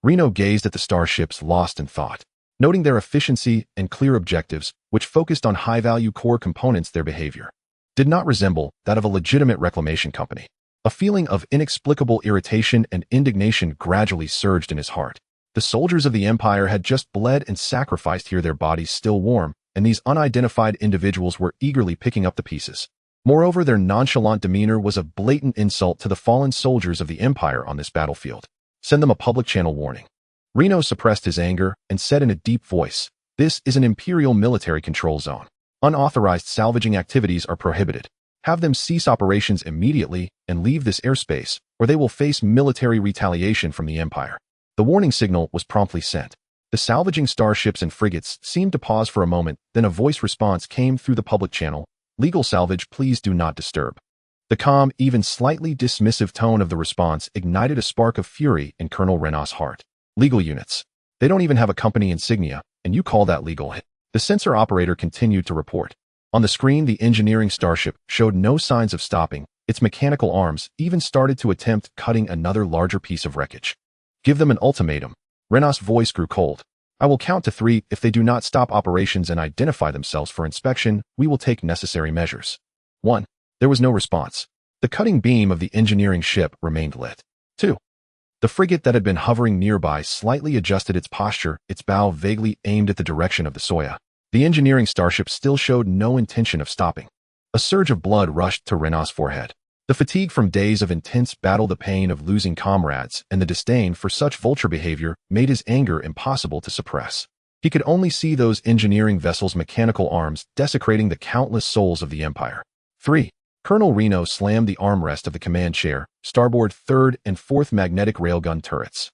Speaker 1: Reno gazed at the starships, lost in thought. Noting their efficiency and clear objectives, which focused on high-value core components, their behavior did not resemble that of a legitimate reclamation company. A feeling of inexplicable irritation and indignation gradually surged in his heart. The soldiers of the Empire had just bled and sacrificed here, their bodies still warm, and these unidentified individuals were eagerly picking up the pieces. Moreover, their nonchalant demeanor was a blatant insult to the fallen soldiers of the Empire on this battlefield. Send them a public channel warning. Reno suppressed his anger and said in a deep voice, "This is an Imperial military control zone. Unauthorized salvaging activities are prohibited. Have them cease operations immediately and leave this airspace, or they will face military retaliation from the Empire." The warning signal was promptly sent. The salvaging starships and frigates seemed to pause for a moment, then a voice response came through the public channel. Legal salvage, please do not disturb. The calm, even slightly dismissive tone of the response ignited a spark of fury in Colonel Rena's heart. Legal units. They don't even have a company insignia, and you call that legal? The sensor operator continued to report. On the screen, the engineering starship showed no signs of stopping. Its mechanical arms even started to attempt cutting another larger piece of wreckage. Give them an ultimatum. Rena's voice grew cold. I will count to 3. If they do not stop operations and identify themselves for inspection, we will take necessary measures. 1. There was no response. The cutting beam of the engineering ship remained lit. 2. The frigate that had been hovering nearby slightly adjusted its posture, its bow vaguely aimed at the direction of the Soya. The engineering starship still showed no intention of stopping. A surge of blood rushed to Rena's forehead. The fatigue from days of intense battle, the pain of losing comrades, and the disdain for such vulture behavior made his anger impossible to suppress. He could only see those engineering vessels' mechanical arms desecrating the countless souls of the Empire. 3. Colonel Reno slammed the armrest of the command chair, starboard 3rd and 4th magnetic railgun turrets.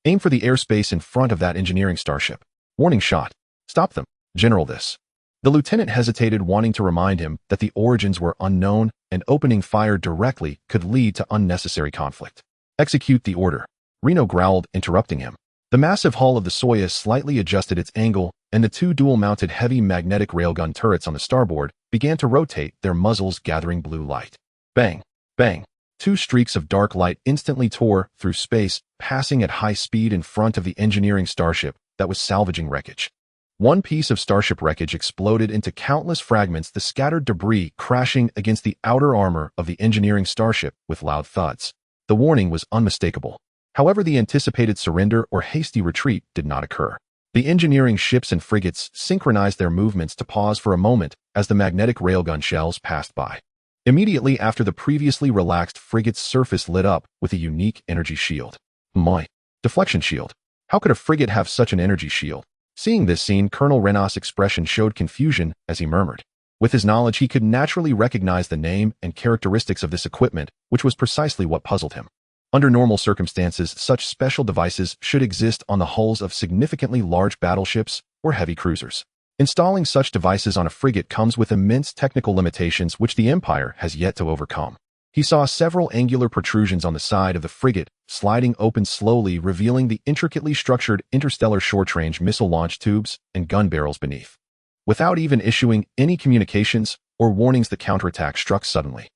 Speaker 1: Aim for the airspace in front of that engineering starship. Warning shot. Stop them. General, this. The lieutenant hesitated, wanting to remind him that the origins were unknown and opening fire directly could lead to unnecessary conflict. Execute the order. Reno growled, interrupting him. The massive hull of the Soyuz slightly adjusted its angle, and the 2 dual-mounted heavy magnetic railgun turrets on the starboard began to rotate, their muzzles gathering blue light. Bang! Bang! Two streaks of dark light instantly tore through space, passing at high speed in front of the engineering starship that was salvaging wreckage. One piece of starship wreckage exploded into countless fragments, the scattered debris crashing against the outer armor of the engineering starship with loud thuds. The warning was unmistakable. However, the anticipated surrender or hasty retreat did not occur. The engineering ships and frigates synchronized their movements to pause for a moment as the magnetic railgun shells passed by. Immediately after, the previously relaxed frigate's surface lit up with a unique energy shield. My deflection shield. How could a frigate have such an energy shield? Seeing this scene, Colonel Rena's expression showed confusion as he murmured. With his knowledge, he could naturally recognize the name and characteristics of this equipment, which was precisely what puzzled him. Under normal circumstances, such special devices should exist on the hulls of significantly large battleships or heavy cruisers. Installing such devices on a frigate comes with immense technical limitations which the Empire has yet to overcome. He saw several angular protrusions on the side of the frigate, sliding open slowly, revealing the intricately structured interstellar short-range missile launch tubes and gun barrels beneath. Without even issuing any communications or warnings, the counterattack struck suddenly.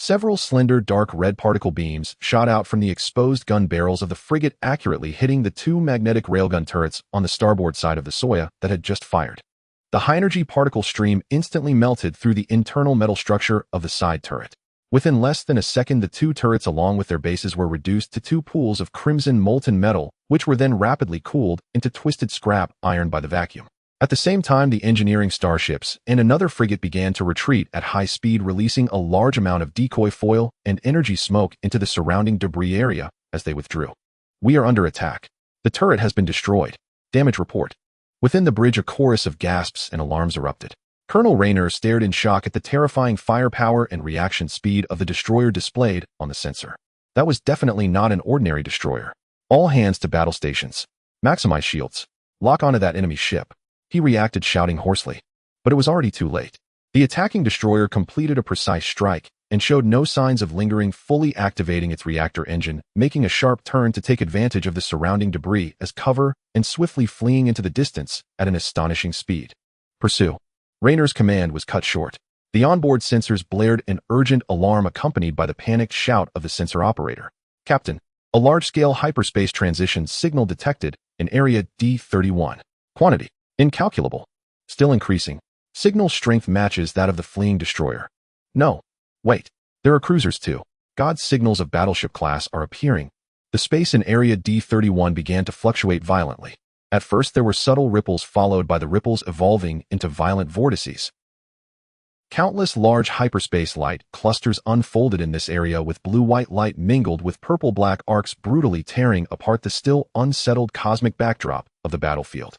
Speaker 1: Several slender dark red particle beams shot out from the exposed gun barrels of the frigate, accurately hitting the two magnetic railgun turrets on the starboard side of the Xihe that had just fired. The high-energy particle stream instantly melted through the internal metal structure of the side turret. Within less than a second, the two turrets along with their bases were reduced to two pools of crimson molten metal, which were then rapidly cooled into twisted scrap iron by the vacuum. At the same time, the engineering starships and another frigate began to retreat at high speed, releasing a large amount of decoy foil and energy smoke into the surrounding debris area as they withdrew. "We are under attack. The turret has been destroyed. Damage report." Within the bridge, a chorus of gasps and alarms erupted. Colonel Raynor stared in shock at the terrifying firepower and reaction speed of the destroyer displayed on the sensor. That was definitely not an ordinary destroyer. "All hands to battle stations. Maximize shields. Lock onto that enemy ship," he reacted, shouting hoarsely. But it was already too late. The attacking destroyer completed a precise strike and showed no signs of lingering, fully activating its reactor engine, making a sharp turn to take advantage of the surrounding debris as cover and swiftly fleeing into the distance at an astonishing speed. "Pursue." Raynor's command was cut short. The onboard sensors blared an urgent alarm accompanied by the panicked shout of the sensor operator. "Captain, a large-scale hyperspace transition signal detected in area D31. Quantity: incalculable. Still increasing. Signal strength matches that of the fleeing destroyer." "No. Wait. There are cruisers too. God's signals of battleship class are appearing." The space in area D31 began to fluctuate violently. At first, there were subtle ripples, followed by the ripples evolving into violent vortices. Countless large hyperspace light clusters unfolded in this area, with blue-white light mingled with purple-black arcs, brutally tearing apart the still unsettled cosmic backdrop of the battlefield.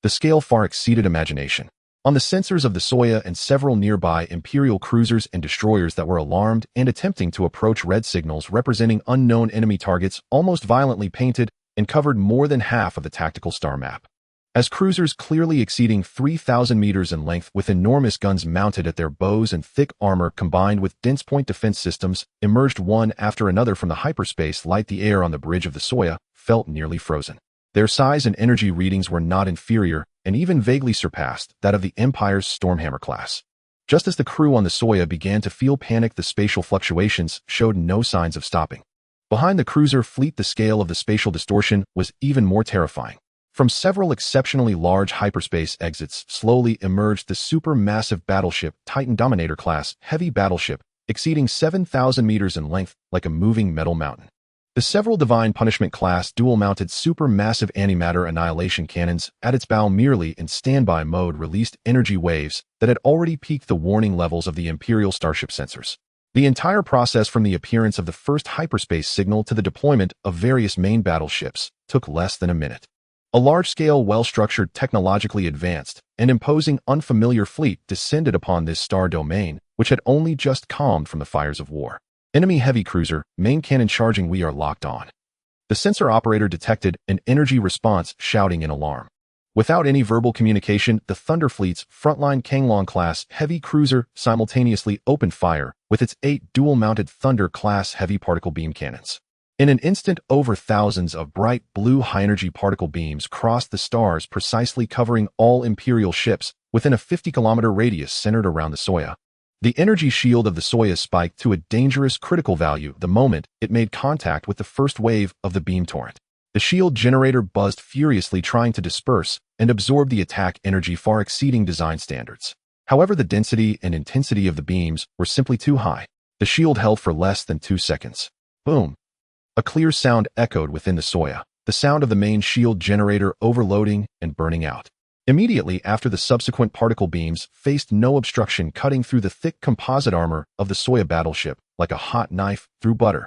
Speaker 1: The scale far exceeded imagination. On the sensors of the Xihe and several nearby Imperial cruisers and destroyers that were alarmed and attempting to approach, red signals representing unknown enemy targets almost violently painted and covered more than half of the tactical star map. As cruisers clearly exceeding 3,000 meters in length with enormous guns mounted at their bows and thick armor combined with dense point defense systems emerged one after another from the hyperspace light, the air on the bridge of the Xihe felt nearly frozen. Their size and energy readings were not inferior and even vaguely surpassed that of the Empire's Stormhammer class. Just as the crew on the Xihe began to feel panic, the spatial fluctuations showed no signs of stopping. Behind the cruiser fleet, the scale of the spatial distortion was even more terrifying. From several exceptionally large hyperspace exits slowly emerged the supermassive battleship Titan Dominator class heavy battleship, exceeding 7,000 meters in length like a moving metal mountain. The several Divine Punishment class dual-mounted supermassive antimatter annihilation cannons at its bow, merely in standby mode, released energy waves that had already peaked the warning levels of the Imperial Starship sensors. The entire process, from the appearance of the first hyperspace signal to the deployment of various main battleships, took less than a minute. A large-scale, well-structured, technologically advanced, and imposing unfamiliar fleet descended upon this star domain, which had only just calmed from the fires of war. "Enemy heavy cruiser, main cannon charging, we are locked on." The sensor operator detected an energy response, shouting in alarm. Without any verbal communication, the Thunder Fleet's frontline Kanglong-class heavy cruiser simultaneously opened fire with its 8 dual-mounted Thunder-class heavy particle beam cannons. In an instant, over thousands of bright blue high-energy particle beams crossed the stars, precisely covering all Imperial ships within a 50-kilometer radius centered around the Xihe. The energy shield of the Soyuz spiked to a dangerous critical value the moment it made contact with the first wave of the beam torrent. The shield generator buzzed furiously, trying to disperse and absorb the attack energy far exceeding design standards. However, the density and intensity of the beams were simply too high. The shield held for less than 2 seconds. Boom! A clear sound echoed within the Soya, the sound of the main shield generator overloading and burning out. Immediately after, the subsequent particle beams faced no obstruction, cutting through the thick composite armor of the Soya battleship like a hot knife through butter.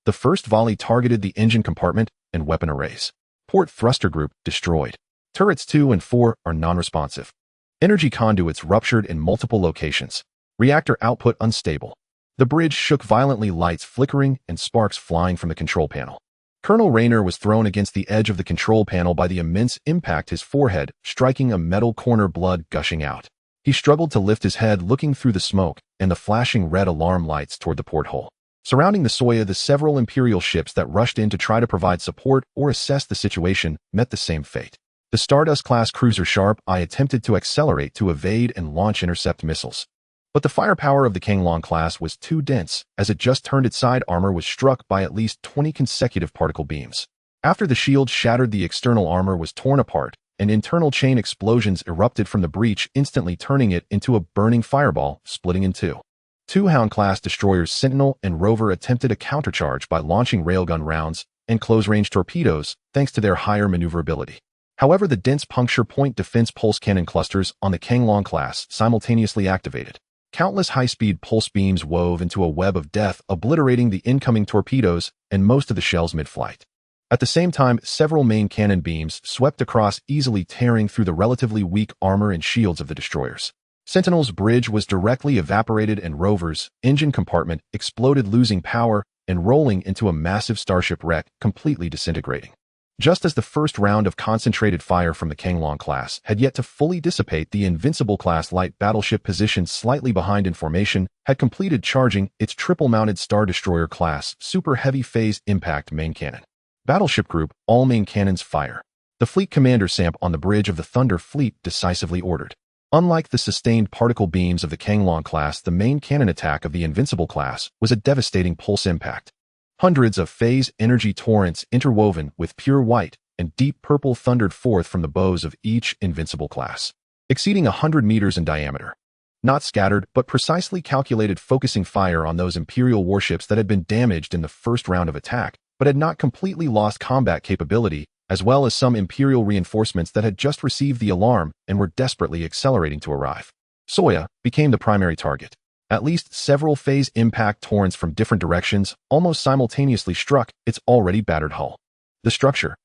Speaker 1: The first volley targeted the engine compartment and weapon arrays. Port thruster group destroyed. Turrets 2 and 4 are non-responsive. Energy conduits ruptured in multiple locations. Reactor output unstable. The bridge shook violently, lights flickering and sparks flying from the control panel. Colonel Rayner was thrown against the edge of the control panel by the immense impact, his forehead striking a metal corner, blood gushing out. He struggled to lift his head, looking through the smoke and the flashing red alarm lights toward the porthole. Surrounding the Soya, the several Imperial ships that rushed in to try to provide support or assess the situation met the same fate. The Stardust-class cruiser Sharp I attempted to accelerate to evade and launch intercept missiles. But the firepower of the Kanglong class was too dense. As it just turned, its side armor was struck by at least 20 consecutive particle beams. After the shield shattered, the external armor was torn apart, and internal chain explosions erupted from the breach, instantly turning it into a burning fireball, splitting in two. 2 Hound-class destroyers Sentinel and Rover attempted a countercharge by launching railgun rounds and close-range torpedoes, thanks to their higher maneuverability. However, the dense puncture point defense pulse cannon clusters on the Kanglong class simultaneously activated. Countless high-speed pulse beams wove into a web of death, obliterating the incoming torpedoes and most of the shells mid-flight. At the same time, several main cannon beams swept across, easily tearing through the relatively weak armor and shields of the destroyers. Sentinel's bridge was directly evaporated, and Rover's engine compartment exploded, losing power and rolling into a massive Starship wreck, completely disintegrating. Just as the first round of concentrated fire from the Kanglong class had yet to fully dissipate, the Invincible-class light battleship, positioned slightly behind in formation, had completed charging its triple-mounted Star Destroyer-class Super Heavy Phase Impact main cannon. Battleship Group, all main cannons fire. The fleet commander Samp on the bridge of the Thunder Fleet decisively ordered. Unlike the sustained particle beams of the Kanglong class, the main cannon attack of the Invincible class was a devastating pulse impact. Hundreds of phase energy torrents interwoven with pure white and deep purple thundered forth from the bows of each Invincible class, exceeding 100 meters in diameter. Not scattered, but precisely calculated, focusing fire on those Imperial warships that had been damaged in the first round of attack, but had not completely lost combat capability, as well as some Imperial reinforcements that had just received the alarm and were desperately accelerating to arrive. Soya became the primary target. At least several phase impact torrents from different directions almost simultaneously struck its already battered hull. The structure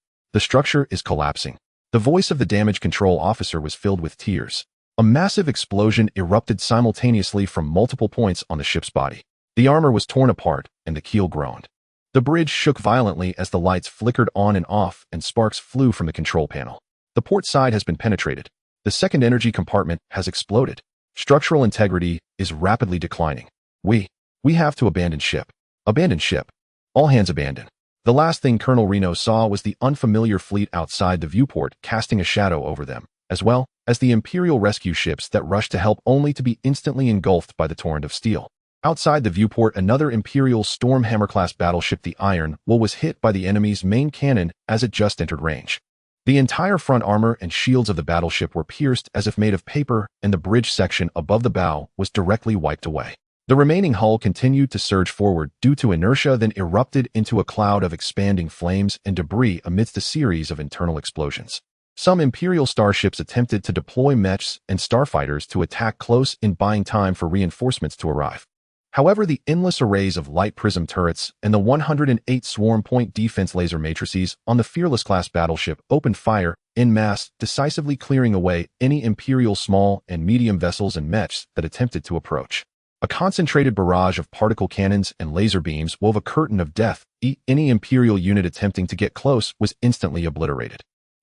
Speaker 1: is collapsing. The voice of the damage control officer was filled with tears. A massive explosion erupted simultaneously from multiple points on the ship's body. The armor was torn apart, and the keel groaned. The bridge shook violently as the lights flickered on and off, and sparks flew from the control panel. The port side has been penetrated. The second energy compartment has exploded. Structural integrity is rapidly declining. We have to abandon ship. Abandon ship. All hands abandon. The last thing Colonel Reno saw was the unfamiliar fleet outside the viewport, casting a shadow over them, as well as the Imperial rescue ships that rushed to help, only to be instantly engulfed by the torrent of steel. Outside the viewport, another Imperial Stormhammer-class battleship, the Iron Will, was hit by the enemy's main cannon as it just entered range. The entire front armor and shields of the battleship were pierced as if made of paper, and the bridge section above the bow was directly wiped away. The remaining hull continued to surge forward due to inertia, then erupted into a cloud of expanding flames and debris amidst a series of internal explosions. Some Imperial starships attempted to deploy mechs and starfighters to attack close in, buying time for reinforcements to arrive. However, the endless arrays of light prism turrets and the 108 swarm point defense laser matrices on the Fearless-class battleship opened fire en masse, decisively clearing away any Imperial small and medium vessels and mechs that attempted to approach. A concentrated barrage of particle cannons and laser beams wove a curtain of death. Any Imperial unit attempting to get close was instantly obliterated.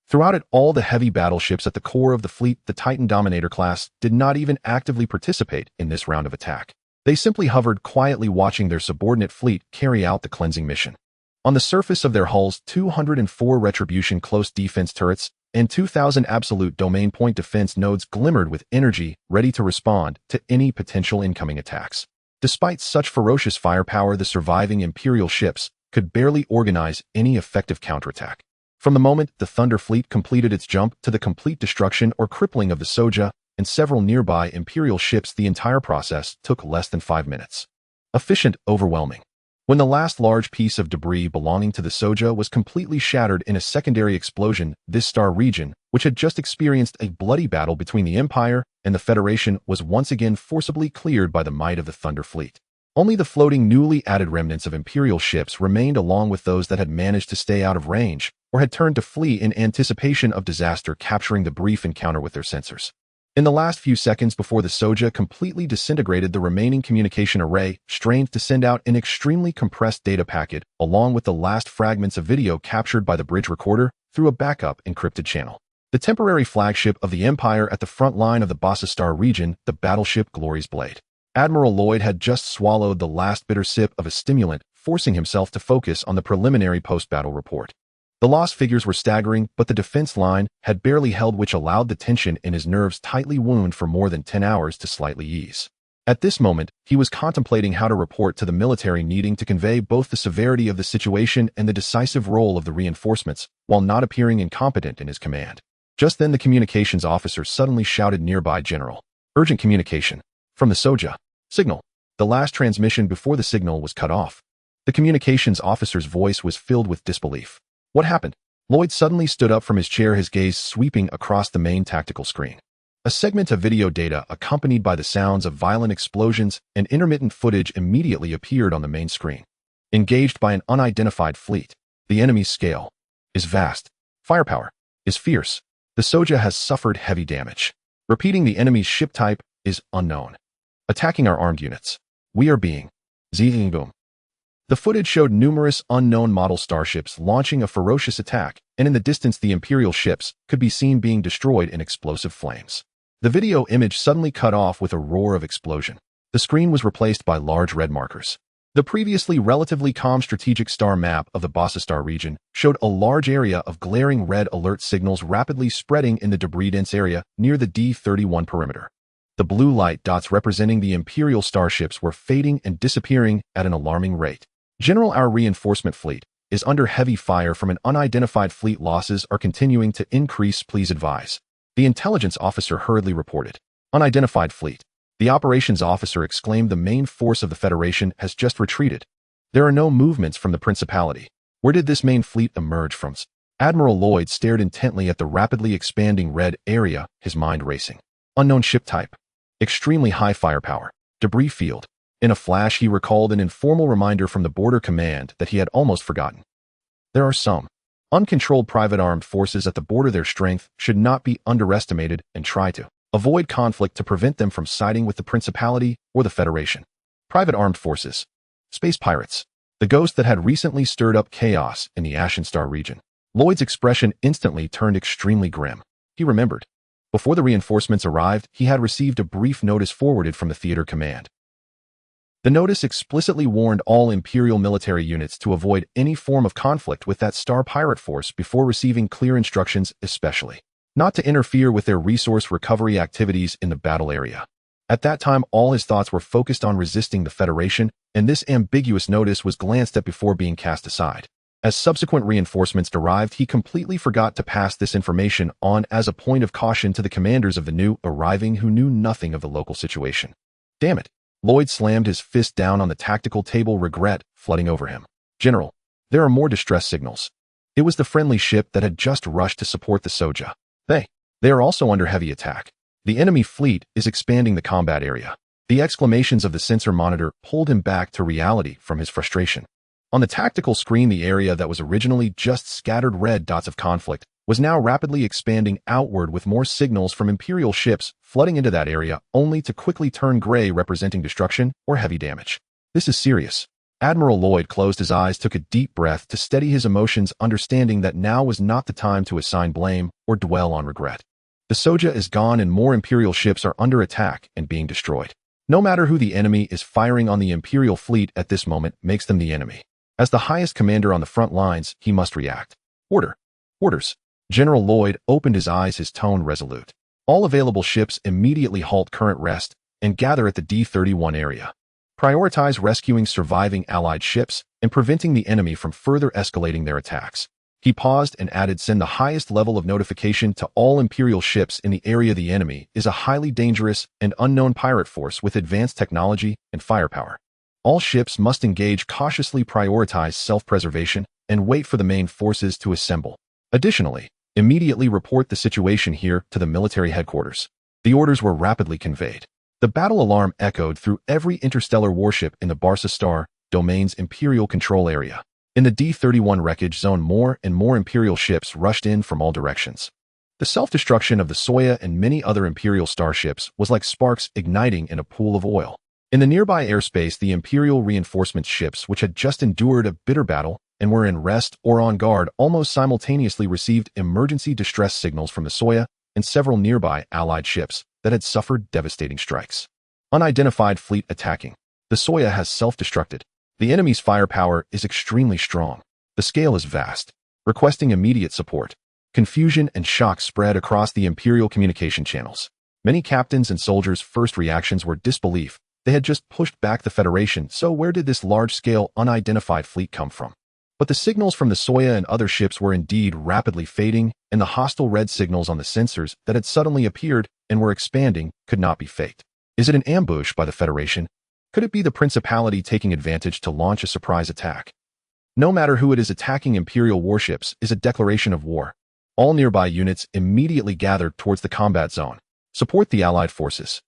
Speaker 1: Throughout it all, the heavy battleships at the core of the fleet, the Titan Dominator class, did not even actively participate in this round of attack. They simply hovered quietly, watching their subordinate fleet carry out the cleansing mission. On the surface of their hulls, 204 Retribution close defense turrets and 2,000 absolute domain point defense nodes glimmered with energy, ready to respond to any potential incoming attacks. Despite such ferocious firepower, the surviving Imperial ships could barely organize any effective counterattack. From the moment the Thunder Fleet completed its jump to the complete destruction or crippling of the Soja and several nearby Imperial ships, the entire process took less than 5 minutes. Efficient, overwhelming. When the last large piece of debris belonging to the Soja was completely shattered in a secondary explosion, this star region, which had just experienced a bloody battle between the Empire and the Federation, was once again forcibly cleared by the might of the Thunder Fleet. Only the floating, newly added remnants of Imperial ships remained, along with those that had managed to stay out of range or had turned to flee in anticipation of disaster, capturing the brief encounter with their sensors. In the last few seconds before the Soja completely disintegrated, the remaining communication array strained to send out an extremely compressed data packet along with the last fragments of video captured by the bridge recorder through a backup encrypted channel. The temporary flagship of the Empire at the front line of the Bassa Star region, the battleship Glory's Blade. Admiral Lloyd had just swallowed the last bitter sip of a stimulant, forcing himself to focus on the preliminary post-battle report. The loss figures were staggering, but the defense line had barely held, which allowed the tension in his nerves tightly wound for more than 10 hours to slightly ease. At this moment, he was contemplating how to report to the military, needing to convey both the severity of the situation and the decisive role of the reinforcements, while not appearing incompetent in his command. Just then the communications officer suddenly shouted nearby, "General, urgent communication. From the Soja. Signal." The last transmission before the signal was cut off. The communications officer's voice was filled with disbelief. What happened? Lloyd suddenly stood up from his chair, his gaze sweeping across the main tactical screen. A segment of video data accompanied by the sounds of violent explosions and intermittent footage immediately appeared on the main screen. Engaged by an unidentified fleet. The enemy's scale is vast. Firepower is fierce. The Soja has suffered heavy damage. Repeating, the enemy's ship type is unknown. Attacking our armed units. We are being Xihe boom. The footage showed numerous unknown model starships launching a ferocious attack, and in the distance the Imperial ships could be seen being destroyed in explosive flames. The video image suddenly cut off with a roar of explosion. The screen was replaced by large red markers. The previously relatively calm strategic star map of the Bassa Star region showed a large area of glaring red alert signals rapidly spreading in the debris-dense area near the D-31 perimeter. The blue light dots representing the Imperial starships were fading and disappearing at an alarming rate. "General, our reinforcement fleet is under heavy fire from an unidentified fleet. Losses are continuing to increase. Please advise." The intelligence officer hurriedly reported. "Unidentified fleet." The operations officer exclaimed. "The main force of the Federation has just retreated. There are no movements from the Principality. Where did this main fleet emerge from?" Admiral Lloyd stared intently at the rapidly expanding red area, his mind racing. Unknown ship type. Extremely high firepower. Debris field. In a flash, he recalled an informal reminder from the Border Command that he had almost forgotten. There are some uncontrolled private armed forces at the border. Their strength should not be underestimated, and try to avoid conflict to prevent them from siding with the Principality or the Federation. Private armed forces. Space pirates. The ghost that had recently stirred up chaos in the Ashen Star region. Lloyd's expression instantly turned extremely grim. He remembered. Before the reinforcements arrived, he had received a brief notice forwarded from the theater command. The notice explicitly warned all Imperial military units to avoid any form of conflict with that star pirate force before receiving clear instructions, especially not to interfere with their resource recovery activities in the battle area. At that time, all his thoughts were focused on resisting the Federation, and this ambiguous notice was glanced at before being cast aside. As subsequent reinforcements arrived, he completely forgot to pass this information on as a point of caution to the commanders of the new arriving, who knew nothing of the local situation. Damn it. Lloyd slammed his fist down on the tactical table, regret flooding over him. "General, there are more distress signals." It was the friendly ship that had just rushed to support the Soja. They are also under heavy attack. The enemy fleet is expanding the combat area. The exclamations of the sensor monitor pulled him back to reality from his frustration. On the tactical screen, the area that was originally just scattered red dots of conflict was now rapidly expanding outward, with more signals from Imperial ships flooding into that area, only to quickly turn gray, representing destruction or heavy damage. "This is serious." Admiral Lloyd closed his eyes, took a deep breath to steady his emotions, understanding that now was not the time to assign blame or dwell on regret. The Soja is gone, and more Imperial ships are under attack and being destroyed. No matter who the enemy is, firing on the Imperial fleet at this moment makes them the enemy. As the highest commander on the front lines, he must react. Orders. General Lloyd opened his eyes, his tone resolute. All available ships immediately halt current rest and gather at the D-31 area. Prioritize rescuing surviving Allied ships and preventing the enemy from further escalating their attacks. He paused and added, send the highest level of notification to all Imperial ships in the area. The enemy is a highly dangerous and unknown pirate force with advanced technology and firepower. All ships must engage cautiously, prioritize self-preservation, and wait for the main forces to assemble. Additionally, immediately report the situation here to the military headquarters. The orders were rapidly conveyed. The battle alarm echoed through every interstellar warship in the Barca Star Domain's Imperial control area. In the D-31 wreckage zone, more and more Imperial ships rushed in from all directions. The self-destruction of the Soya and many other Imperial starships was like sparks igniting in a pool of oil. In the nearby airspace, the Imperial reinforcement ships, which had just endured a bitter battle and were in rest or on guard, almost simultaneously received emergency distress signals from the Soya and several nearby Allied ships that had suffered devastating strikes. Unidentified fleet attacking. The Soya has self-destructed. The enemy's firepower is extremely strong. The scale is vast, requesting immediate support. Confusion and shock spread across the Imperial communication channels. Many captains and soldiers' first reactions were disbelief. They had just pushed back the Federation, so where did this large-scale, unidentified fleet come from? But the signals from the Soya and other ships were indeed rapidly fading, and the hostile red signals on the sensors that had suddenly appeared and were expanding could not be faked. Is it an ambush by the Federation? Could it be the Principality taking advantage to launch a surprise attack? No matter who it is attacking Imperial warships is a declaration of war. All nearby units immediately gathered towards the combat zone. Support the Allied forces.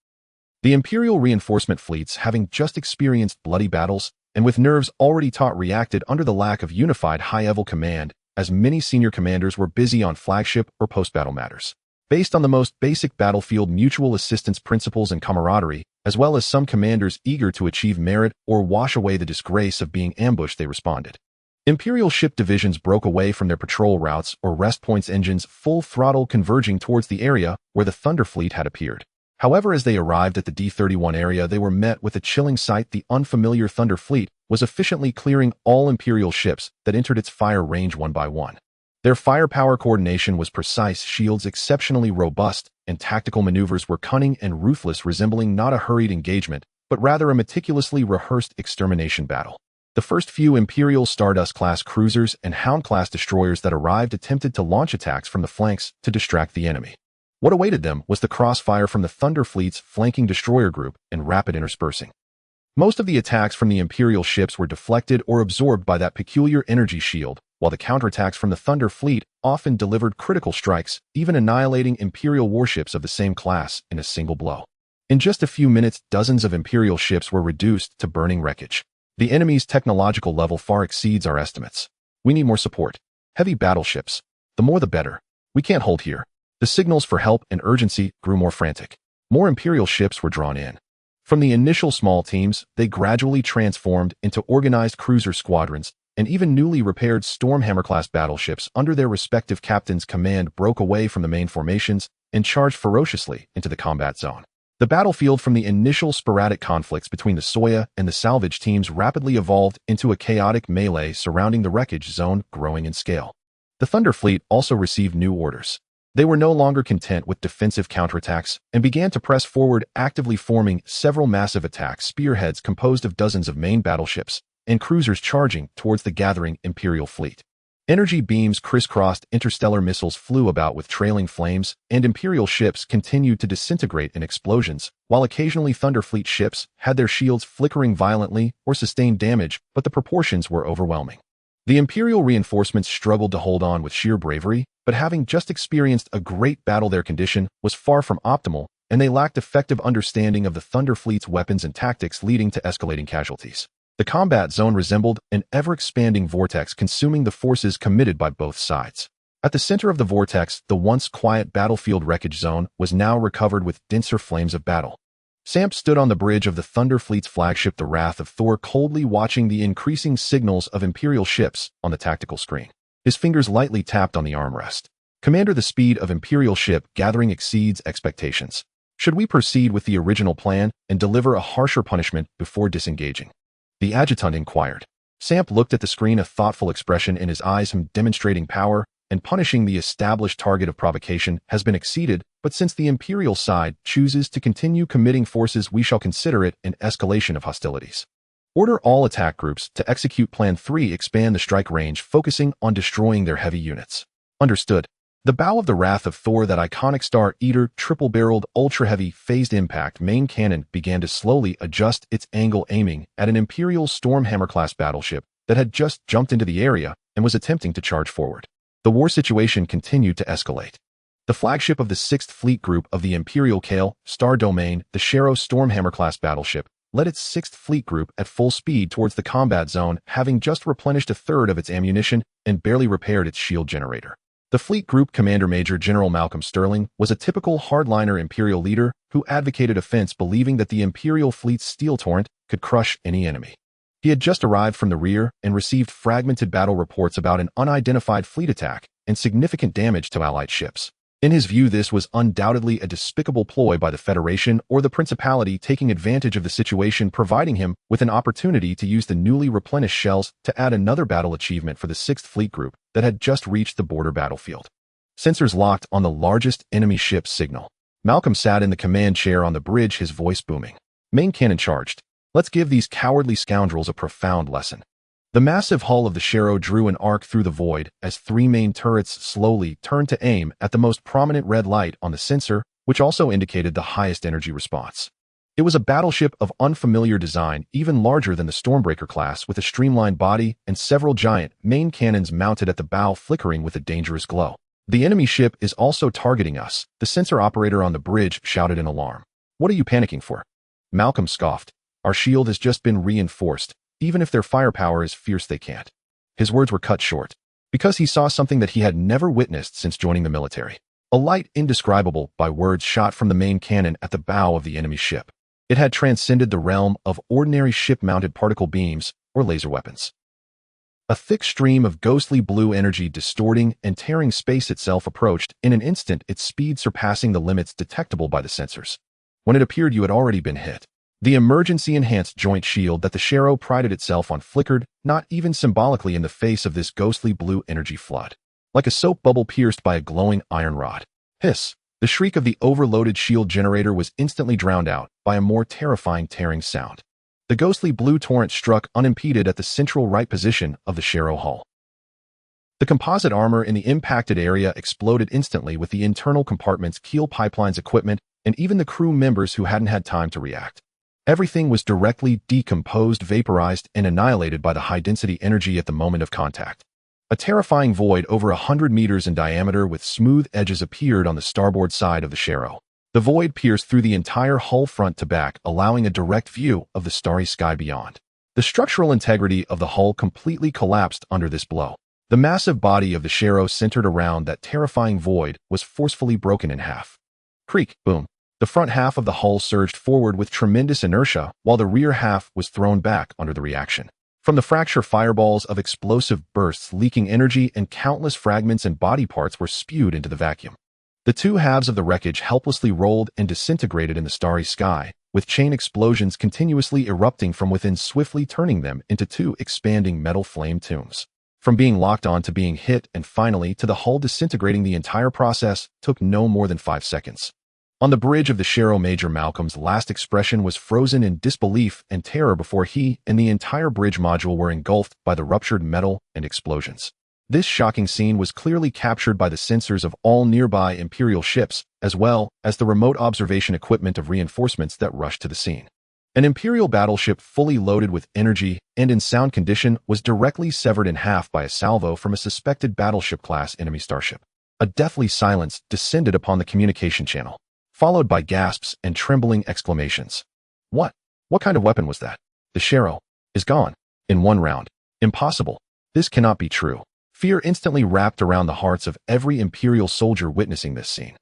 Speaker 1: The Imperial reinforcement fleets, having just experienced bloody battles, and with nerves already taut, reacted under the lack of unified high-level command, as many senior commanders were busy on flagship or post-battle matters. Based on the most basic battlefield mutual assistance principles and camaraderie, as well as some commanders eager to achieve merit or wash away the disgrace of being ambushed, they responded. Imperial ship divisions broke away from their patrol routes or rest points, engines full throttle converging towards the area where the Thunder Fleet had appeared. However, as they arrived at the D-31 area, they were met with a chilling sight. The unfamiliar Thunder Fleet was efficiently clearing all Imperial ships that entered its fire range one by one. Their firepower coordination was precise, shields exceptionally robust, and tactical maneuvers were cunning and ruthless, resembling not a hurried engagement, but rather a meticulously rehearsed extermination battle. The first few Imperial Stardust-class cruisers and Hound-class destroyers that arrived attempted to launch attacks from the flanks to distract the enemy. What awaited them was the crossfire from the Thunder Fleet's flanking destroyer group and rapid interspersing. Most of the attacks from the Imperial ships were deflected or absorbed by that peculiar energy shield, while the counterattacks from the Thunder Fleet often delivered critical strikes, even annihilating Imperial warships of the same class in a single blow. In just a few minutes, dozens of Imperial ships were reduced to burning wreckage. The enemy's technological level far exceeds our estimates. We need more support. Heavy battleships. The more the better. We can't hold here. The signals for help and urgency grew more frantic. More Imperial ships were drawn in. From the initial small teams, they gradually transformed into organized cruiser squadrons, and even newly repaired Stormhammer-class battleships under their respective captains' command broke away from the main formations and charged ferociously into the combat zone. The battlefield from the initial sporadic conflicts between the Soya and the salvage teams rapidly evolved into a chaotic melee surrounding the wreckage zone, growing in scale. The Thunder Fleet also received new orders. They were no longer content with defensive counterattacks and began to press forward, actively forming several massive attack spearheads composed of dozens of main battleships and cruisers charging towards the gathering Imperial fleet. Energy beams crisscrossed, interstellar missiles flew about with trailing flames, and Imperial ships continued to disintegrate in explosions, while occasionally Thunder Fleet ships had their shields flickering violently or sustained damage, but the proportions were overwhelming. The Imperial reinforcements struggled to hold on with sheer bravery, but having just experienced a great battle, their condition was far from optimal, and they lacked effective understanding of the Thunder Fleet's weapons and tactics, leading to escalating casualties. The combat zone resembled an ever-expanding vortex, consuming the forces committed by both sides. At the center of the vortex, the once quiet battlefield wreckage zone was now recovered with denser flames of battle. Samp stood on the bridge of the Thunder Fleet's flagship, the Wrath of Thor, coldly watching the increasing signals of Imperial ships on the tactical screen. His fingers lightly tapped on the armrest. Commander, the speed of Imperial ship gathering exceeds expectations. Should we proceed with the original plan and deliver a harsher punishment before disengaging? The adjutant inquired. Samp looked at the screen, a thoughtful expression in his eyes, him demonstrating power, and punishing the established target of provocation has been exceeded, but since the Imperial side chooses to continue committing forces, we shall consider it an escalation of hostilities. Order all attack groups to execute Plan 3, expand the strike range, focusing on destroying their heavy units. Understood. The bow of the Wrath of Thor, that iconic Star Eater, triple-barreled, ultra-heavy, phased impact main cannon, began to slowly adjust its angle, aiming at an Imperial Stormhammer-class battleship that had just jumped into the area and was attempting to charge forward. The war situation continued to escalate. The flagship of the 6th Fleet Group of the Imperial Kale, Star Domain, the Shadow Stormhammer-class battleship, led its 6th Fleet Group at full speed towards the combat zone, having just replenished a third of its ammunition and barely repaired its shield generator. The Fleet Group Commander Major General Malcolm Sterling was a typical hardliner Imperial leader who advocated offense, believing that the Imperial fleet's steel torrent could crush any enemy. He had just arrived from the rear and received fragmented battle reports about an unidentified fleet attack and significant damage to Allied ships. In his view, this was undoubtedly a despicable ploy by the Federation or the Principality, taking advantage of the situation, providing him with an opportunity to use the newly replenished shells to add another battle achievement for the 6th Fleet Group that had just reached the border battlefield. Sensors locked on the largest enemy ship's signal. Malcolm sat in the command chair on the bridge, his voice booming. Main cannon charged. Let's give these cowardly scoundrels a profound lesson. The massive hull of the Shadow drew an arc through the void as 3 main turrets slowly turned to aim at the most prominent red light on the sensor, which also indicated the highest energy response. It was a battleship of unfamiliar design, even larger than the Stormbreaker class, with a streamlined body and several giant main cannons mounted at the bow, flickering with a dangerous glow. The enemy ship is also targeting us, the sensor operator on the bridge shouted in alarm. What are you panicking for? Malcolm scoffed. Our shield has just been reinforced. Even if their firepower is fierce, they can't. His words were cut short, because he saw something that he had never witnessed since joining the military. A light indescribable by words shot from the main cannon at the bow of the enemy ship. It had transcended the realm of ordinary ship-mounted particle beams or laser weapons. A thick stream of ghostly blue energy, distorting and tearing space itself, approached in an instant, its speed surpassing the limits detectable by the sensors. When it appeared, you had already been hit. The emergency-enhanced joint shield that the Shadow prided itself on flickered, not even symbolically, in the face of this ghostly blue energy flood. Like a soap bubble pierced by a glowing iron rod. Hiss! The shriek of the overloaded shield generator was instantly drowned out by a more terrifying tearing sound. The ghostly blue torrent struck unimpeded at the central right position of the Shadow hull. The composite armor in the impacted area exploded instantly, with the internal compartments, keel pipelines, equipment, and even the crew members who hadn't had time to react. Everything was directly decomposed, vaporized, and annihilated by the high-density energy at the moment of contact. A terrifying void over 100 meters in diameter with smooth edges appeared on the starboard side of the Shadow. The void pierced through the entire hull front to back, allowing a direct view of the starry sky beyond. The structural integrity of the hull completely collapsed under this blow. The massive body of the Shadow, centered around that terrifying void, was forcefully broken in half. Creak, boom. The front half of the hull surged forward with tremendous inertia, while the rear half was thrown back under the reaction. From the fracture, fireballs of explosive bursts, leaking energy, and countless fragments and body parts were spewed into the vacuum. The two halves of the wreckage helplessly rolled and disintegrated in the starry sky, with chain explosions continuously erupting from within, swiftly turning them into 2 expanding metal flame tombs. From being locked on to being hit, and finally to the hull disintegrating, the entire process took no more than 5 seconds. On the bridge of the Shadow, Major Malcolm's last expression was frozen in disbelief and terror before he and the entire bridge module were engulfed by the ruptured metal and explosions. This shocking scene was clearly captured by the sensors of all nearby Imperial ships, as well as the remote observation equipment of reinforcements that rushed to the scene. An Imperial battleship fully loaded with energy and in sound condition was directly severed in half by a salvo from a suspected battleship-class enemy starship. A deathly silence descended upon the communication channel, followed by gasps and trembling exclamations. What? What kind of weapon was that? The Shadow is gone. In one round. Impossible. This cannot be true. Fear instantly wrapped around the hearts of every Imperial soldier witnessing this scene.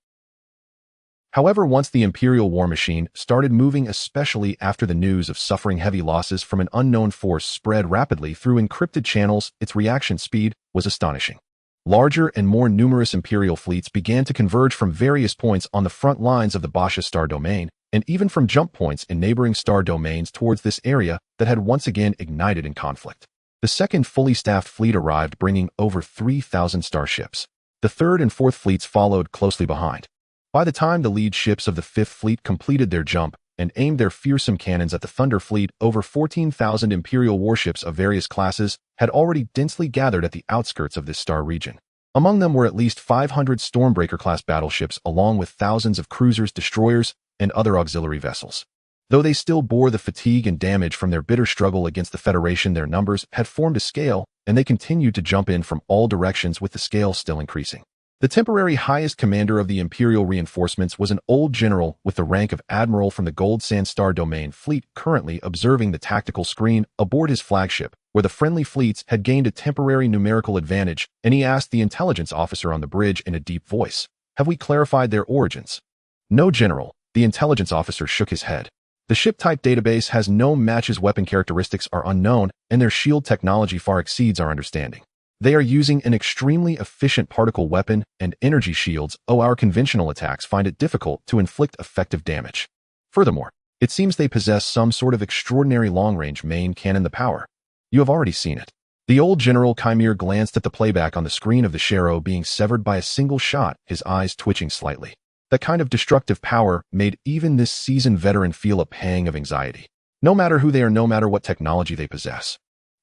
Speaker 1: However, once the Imperial war machine started moving, especially after the news of suffering heavy losses from an unknown force spread rapidly through encrypted channels, its reaction speed was astonishing. Larger and more numerous Imperial fleets began to converge from various points on the front lines of the Basha star domain, and even from jump points in neighboring star domains towards this area that had once again ignited in conflict. The second fully staffed fleet arrived, bringing over 3,000 starships. The 3rd and 4th fleets followed closely behind. By the time the lead ships of the 5th fleet completed their jump and aimed their fearsome cannons at the Thunder fleet, over 14,000 Imperial warships of various classes had already densely gathered at the outskirts of this star region. Among them were at least 500 Stormbreaker-class battleships along with thousands of cruisers, destroyers, and other auxiliary vessels. Though they still bore the fatigue and damage from their bitter struggle against the Federation, their numbers had formed a scale, and they continued to jump in from all directions with the scale still increasing. The temporary highest commander of the Imperial reinforcements was an old general with the rank of Admiral from the Gold Sand Star Domain fleet, currently observing the tactical screen aboard his flagship, where the friendly fleets had gained a temporary numerical advantage, and he asked the intelligence officer on the bridge in a deep voice, "Have we clarified their origins?" "No, General." The intelligence officer shook his head. "The ship-type database has no matches, weapon characteristics are unknown, and their shield technology far exceeds our understanding. They are using an extremely efficient particle weapon and energy shields. Our conventional attacks find it difficult to inflict effective damage. Furthermore, it seems they possess some sort of extraordinary long-range main cannon. The power. You have already seen it." The old General Chimere glanced at the playback on the screen of the Shero being severed by a single shot, his eyes twitching slightly. That kind of destructive power made even this seasoned veteran feel a pang of anxiety. No matter who they are, no matter what technology they possess.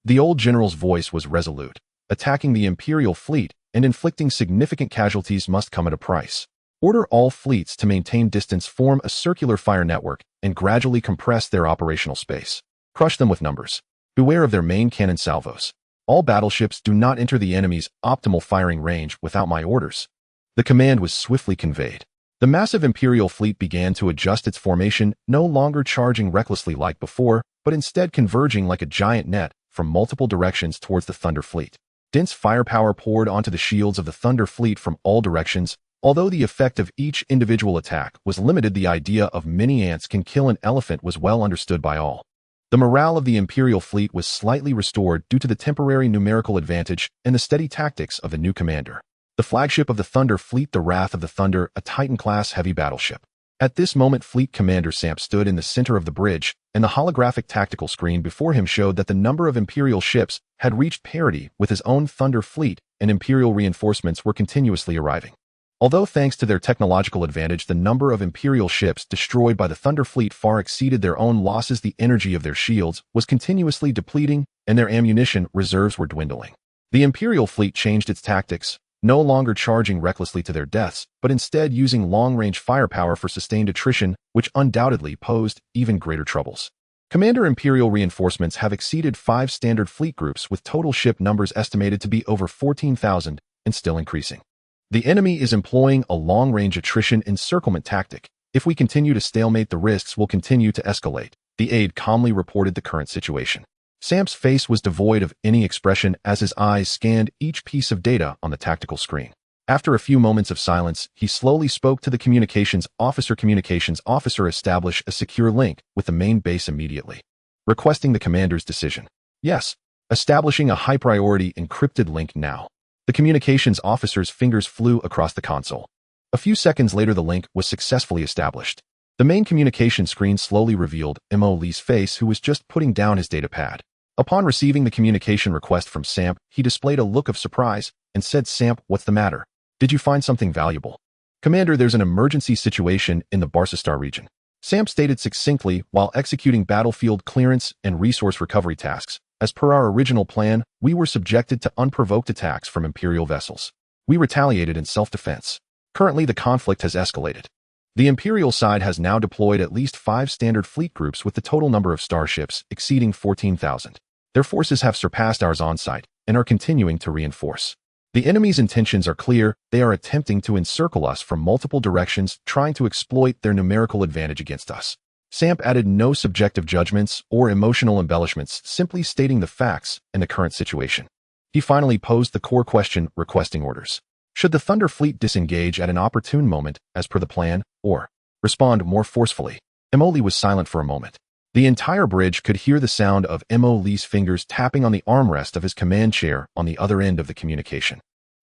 Speaker 1: The old general's voice was resolute. Attacking the Imperial fleet and inflicting significant casualties must come at a price. Order all fleets to maintain distance, form a circular fire network, and gradually compress their operational space. Crush them with numbers. Beware of their main cannon salvos. All battleships do not enter the enemy's optimal firing range without my orders. The command was swiftly conveyed. The massive Imperial fleet began to adjust its formation, no longer charging recklessly like before, but instead converging like a giant net from multiple directions towards the Thunder fleet. Dense firepower poured onto the shields of the Thunder fleet from all directions. Although the effect of each individual attack was limited, the idea of many ants can kill an elephant was well understood by all. The morale of the Imperial fleet was slightly restored due to the temporary numerical advantage and the steady tactics of the new commander. The flagship of the Thunder fleet, the Wrath of the Thunder, a Titan-class heavy battleship. At this moment, Fleet Commander Samp stood in the center of the bridge, and the holographic tactical screen before him showed that the number of Imperial ships had reached parity with his own Thunder fleet, and Imperial reinforcements were continuously arriving. Although thanks to their technological advantage, the number of Imperial ships destroyed by the Thunder fleet far exceeded their own losses, the energy of their shields was continuously depleting, and their ammunition reserves were dwindling. The Imperial fleet changed its tactics, no longer charging recklessly to their deaths, but instead using long-range firepower for sustained attrition, which undoubtedly posed even greater troubles. Commander, Imperial reinforcements have exceeded 5 standard fleet groups, with total ship numbers estimated to be over 14,000 and still increasing. The enemy is employing a long-range attrition encirclement tactic. If we continue to stalemate, the risks will continue to escalate. The aide calmly reported the current situation. Samp's face was devoid of any expression as his eyes scanned each piece of data on the tactical screen. After a few moments of silence, he slowly spoke to the communications officer. Communications officer, establish a secure link with the main base immediately. Requesting the commander's decision. Yes. Establishing a high-priority encrypted link now. The communications officer's fingers flew across the console. A few seconds later, the link was successfully established. The main communication screen slowly revealed Mo Lee's face, who was just putting down his datapad. Upon receiving the communication request from Samp, he displayed a look of surprise and said, "Samp, what's the matter? Did you find something valuable?" "Commander, there's an emergency situation in the Barsastar region," Samp stated succinctly while executing battlefield clearance and resource recovery tasks. "As per our original plan, we were subjected to unprovoked attacks from Imperial vessels. We retaliated in self-defense. Currently, the conflict has escalated. The Imperial side has now deployed at least 5 standard fleet groups with the total number of starships exceeding 14,000. Their forces have surpassed ours on site and are continuing to reinforce. The enemy's intentions are clear. They are attempting to encircle us from multiple directions, trying to exploit their numerical advantage against us." Samp added no subjective judgments or emotional embellishments, simply stating the facts and the current situation. He finally posed the core question, requesting orders. Should the Thunder fleet disengage at an opportune moment, as per the plan, or respond more forcefully? Mo Lee was silent for a moment. The entire bridge could hear the sound of Mo Lee's fingers tapping on the armrest of his command chair on the other end of the communication.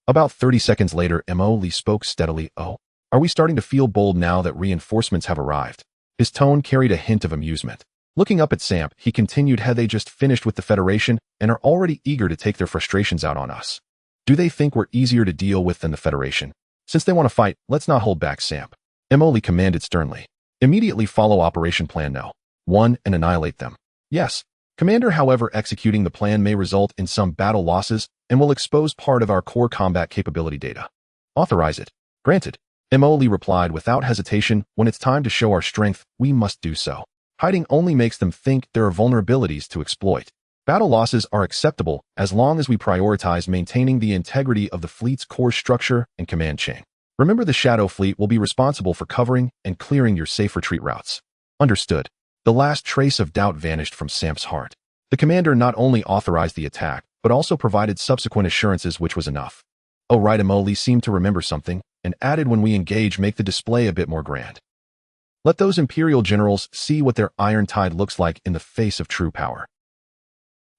Speaker 1: About 30 seconds later, Mo Lee spoke steadily. "Oh, are we starting to feel bold now that reinforcements have arrived?" His tone carried a hint of amusement. Looking up at Samp, he continued, "Had they just finished with the Federation and are already eager to take their frustrations out on us? Do they think we're easier to deal with than the Federation? Since they want to fight, let's not hold back, Samp. Emily commanded sternly. Immediately follow Operation Plan No. 1 and annihilate them. Yes. Commander, however, executing the plan may result in some battle losses and will expose part of our core combat capability data. Authorize it. Granted. Emily replied without hesitation. When it's time to show our strength, we must do so. Hiding only makes them think there are vulnerabilities to exploit. Battle losses are acceptable as long as we prioritize maintaining the integrity of the fleet's core structure and command chain. Remember, the Shadow Fleet will be responsible for covering and clearing your safe retreat routes. Understood. The last trace of doubt vanished from Samp's heart. The commander not only authorized the attack, but also provided subsequent assurances, which was enough. Oh right, Emily seemed to remember something, and added, when we engage, make the display a bit more grand. Let those Imperial generals see what their iron tide looks like in the face of true power.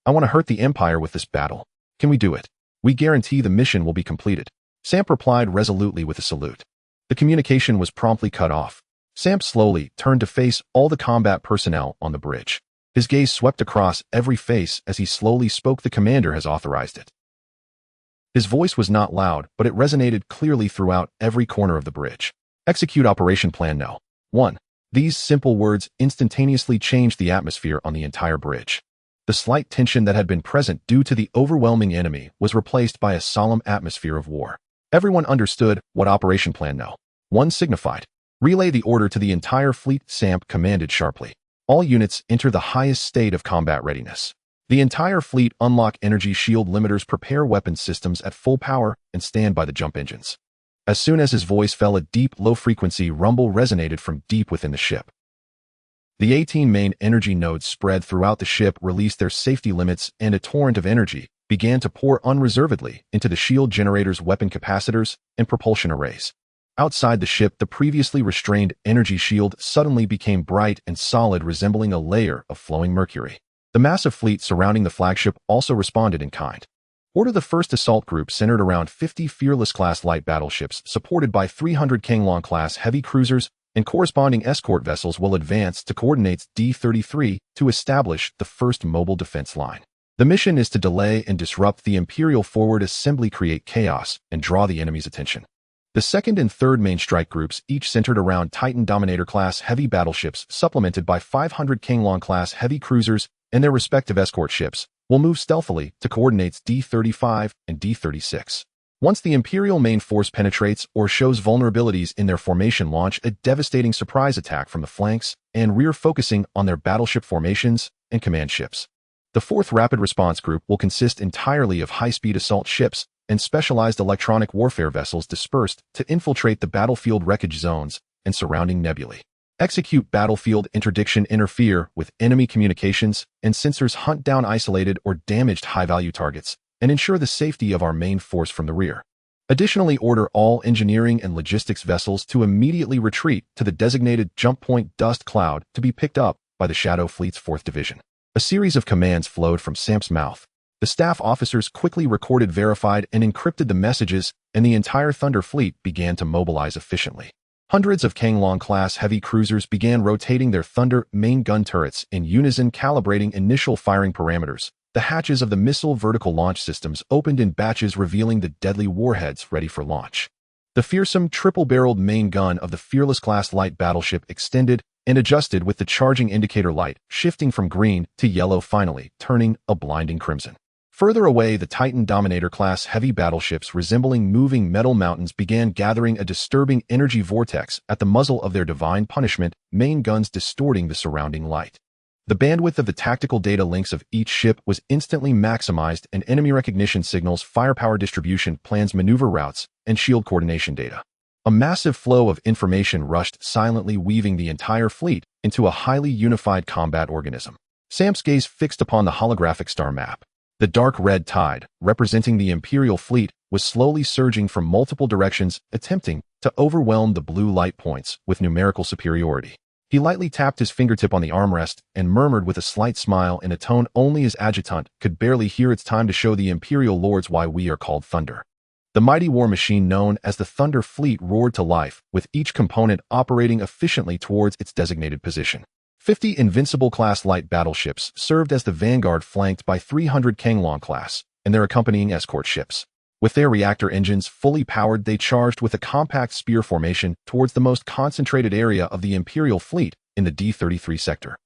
Speaker 1: I want to hurt the Empire with this battle. Can we do it? We guarantee the mission will be completed. Samp replied resolutely with a salute. The communication was promptly cut off. Samp slowly turned to face all the combat personnel on the bridge. His gaze swept across every face as he slowly spoke. The commander has authorized it. His voice was not loud, but it resonated clearly throughout every corner of the bridge. Execute Operation Plan No. 1. These simple words instantaneously changed the atmosphere on the entire bridge. The slight tension that had been present due to the overwhelming enemy was replaced by a solemn atmosphere of war. Everyone understood what Operation Plan No. 1 signified. Relay the order to the entire fleet, Samp commanded sharply. All units enter the highest state of combat readiness. The entire fleet unlock energy shield limiters, prepare weapon systems at full power, and stand by the jump engines. As soon as his voice fell, a deep, low-frequency rumble resonated from deep within the ship. The 18 main energy nodes spread throughout the ship released their safety limits, and a torrent of energy began to pour unreservedly into the shield generators, weapon capacitors, and propulsion arrays. Outside the ship, the previously restrained energy shield suddenly became bright and solid, resembling a layer of flowing mercury. The massive fleet surrounding the flagship also responded in kind. Order the first assault group, centered around 50 Fearless-class light battleships, supported by 300 Changlong-class heavy cruisers, and corresponding escort vessels, will advance to coordinates D-33 to establish the first mobile defense line. The mission is to delay and disrupt the Imperial forward assembly, create chaos, and draw the enemy's attention. The second and third main strike groups, each centered around Titan Dominator-class heavy battleships, supplemented by 500 Changlong-class heavy cruisers and their respective escort ships, will move stealthily to coordinates D-35 and D-36. Once the Imperial main force penetrates or shows vulnerabilities in their formation, launch a devastating surprise attack from the flanks and rear, focusing on their battleship formations and command ships. The fourth rapid response group will consist entirely of high-speed assault ships and specialized electronic warfare vessels dispersed to infiltrate the battlefield wreckage zones and surrounding nebulae. Execute battlefield interdiction, interfere with enemy communications and sensors, hunt down isolated or damaged high-value targets, and ensure the safety of our main force from the rear. Additionally, order all engineering and logistics vessels to immediately retreat to the designated jump point dust cloud to be picked up by the Shadow Fleet's 4th Division. A series of commands flowed from Samp's mouth. The staff officers quickly recorded, verified, and encrypted the messages, and the entire Thunder Fleet began to mobilize efficiently. Hundreds of Changlong-class heavy cruisers began rotating their Thunder main gun turrets in unison, calibrating initial firing parameters. The hatches of the missile vertical launch systems opened in batches, revealing the deadly warheads ready for launch. The fearsome triple-barreled main gun of the Fearless-class light battleship extended and adjusted with the charging indicator light, shifting from green to yellow, finally turning a blinding crimson. Further away, the Titan Dominator-class heavy battleships, resembling moving metal mountains, began gathering a disturbing energy vortex at the muzzle of their divine punishment main guns, distorting the surrounding light. The bandwidth of the tactical data links of each ship was instantly maximized, and enemy recognition signals, firepower distribution plans, maneuver routes, and shield coordination data. A massive flow of information rushed silently, weaving the entire fleet into a highly unified combat organism. Samp's gaze fixed upon the holographic star map. The dark red tide, representing the Imperial fleet, was slowly surging from multiple directions, attempting to overwhelm the blue light points with numerical superiority. He lightly tapped his fingertip on the armrest and murmured with a slight smile in a tone only his adjutant could barely hear, "It's time to show the Imperial lords why we are called Thunder." The mighty war machine known as the Thunder Fleet roared to life, with each component operating efficiently towards its designated position. 50 Invincible-class light battleships served as the vanguard, flanked by 300 Changlong-class and their accompanying escort ships. With their reactor engines fully powered, they charged with a compact spear formation towards the most concentrated area of the Imperial fleet in the D-33 sector.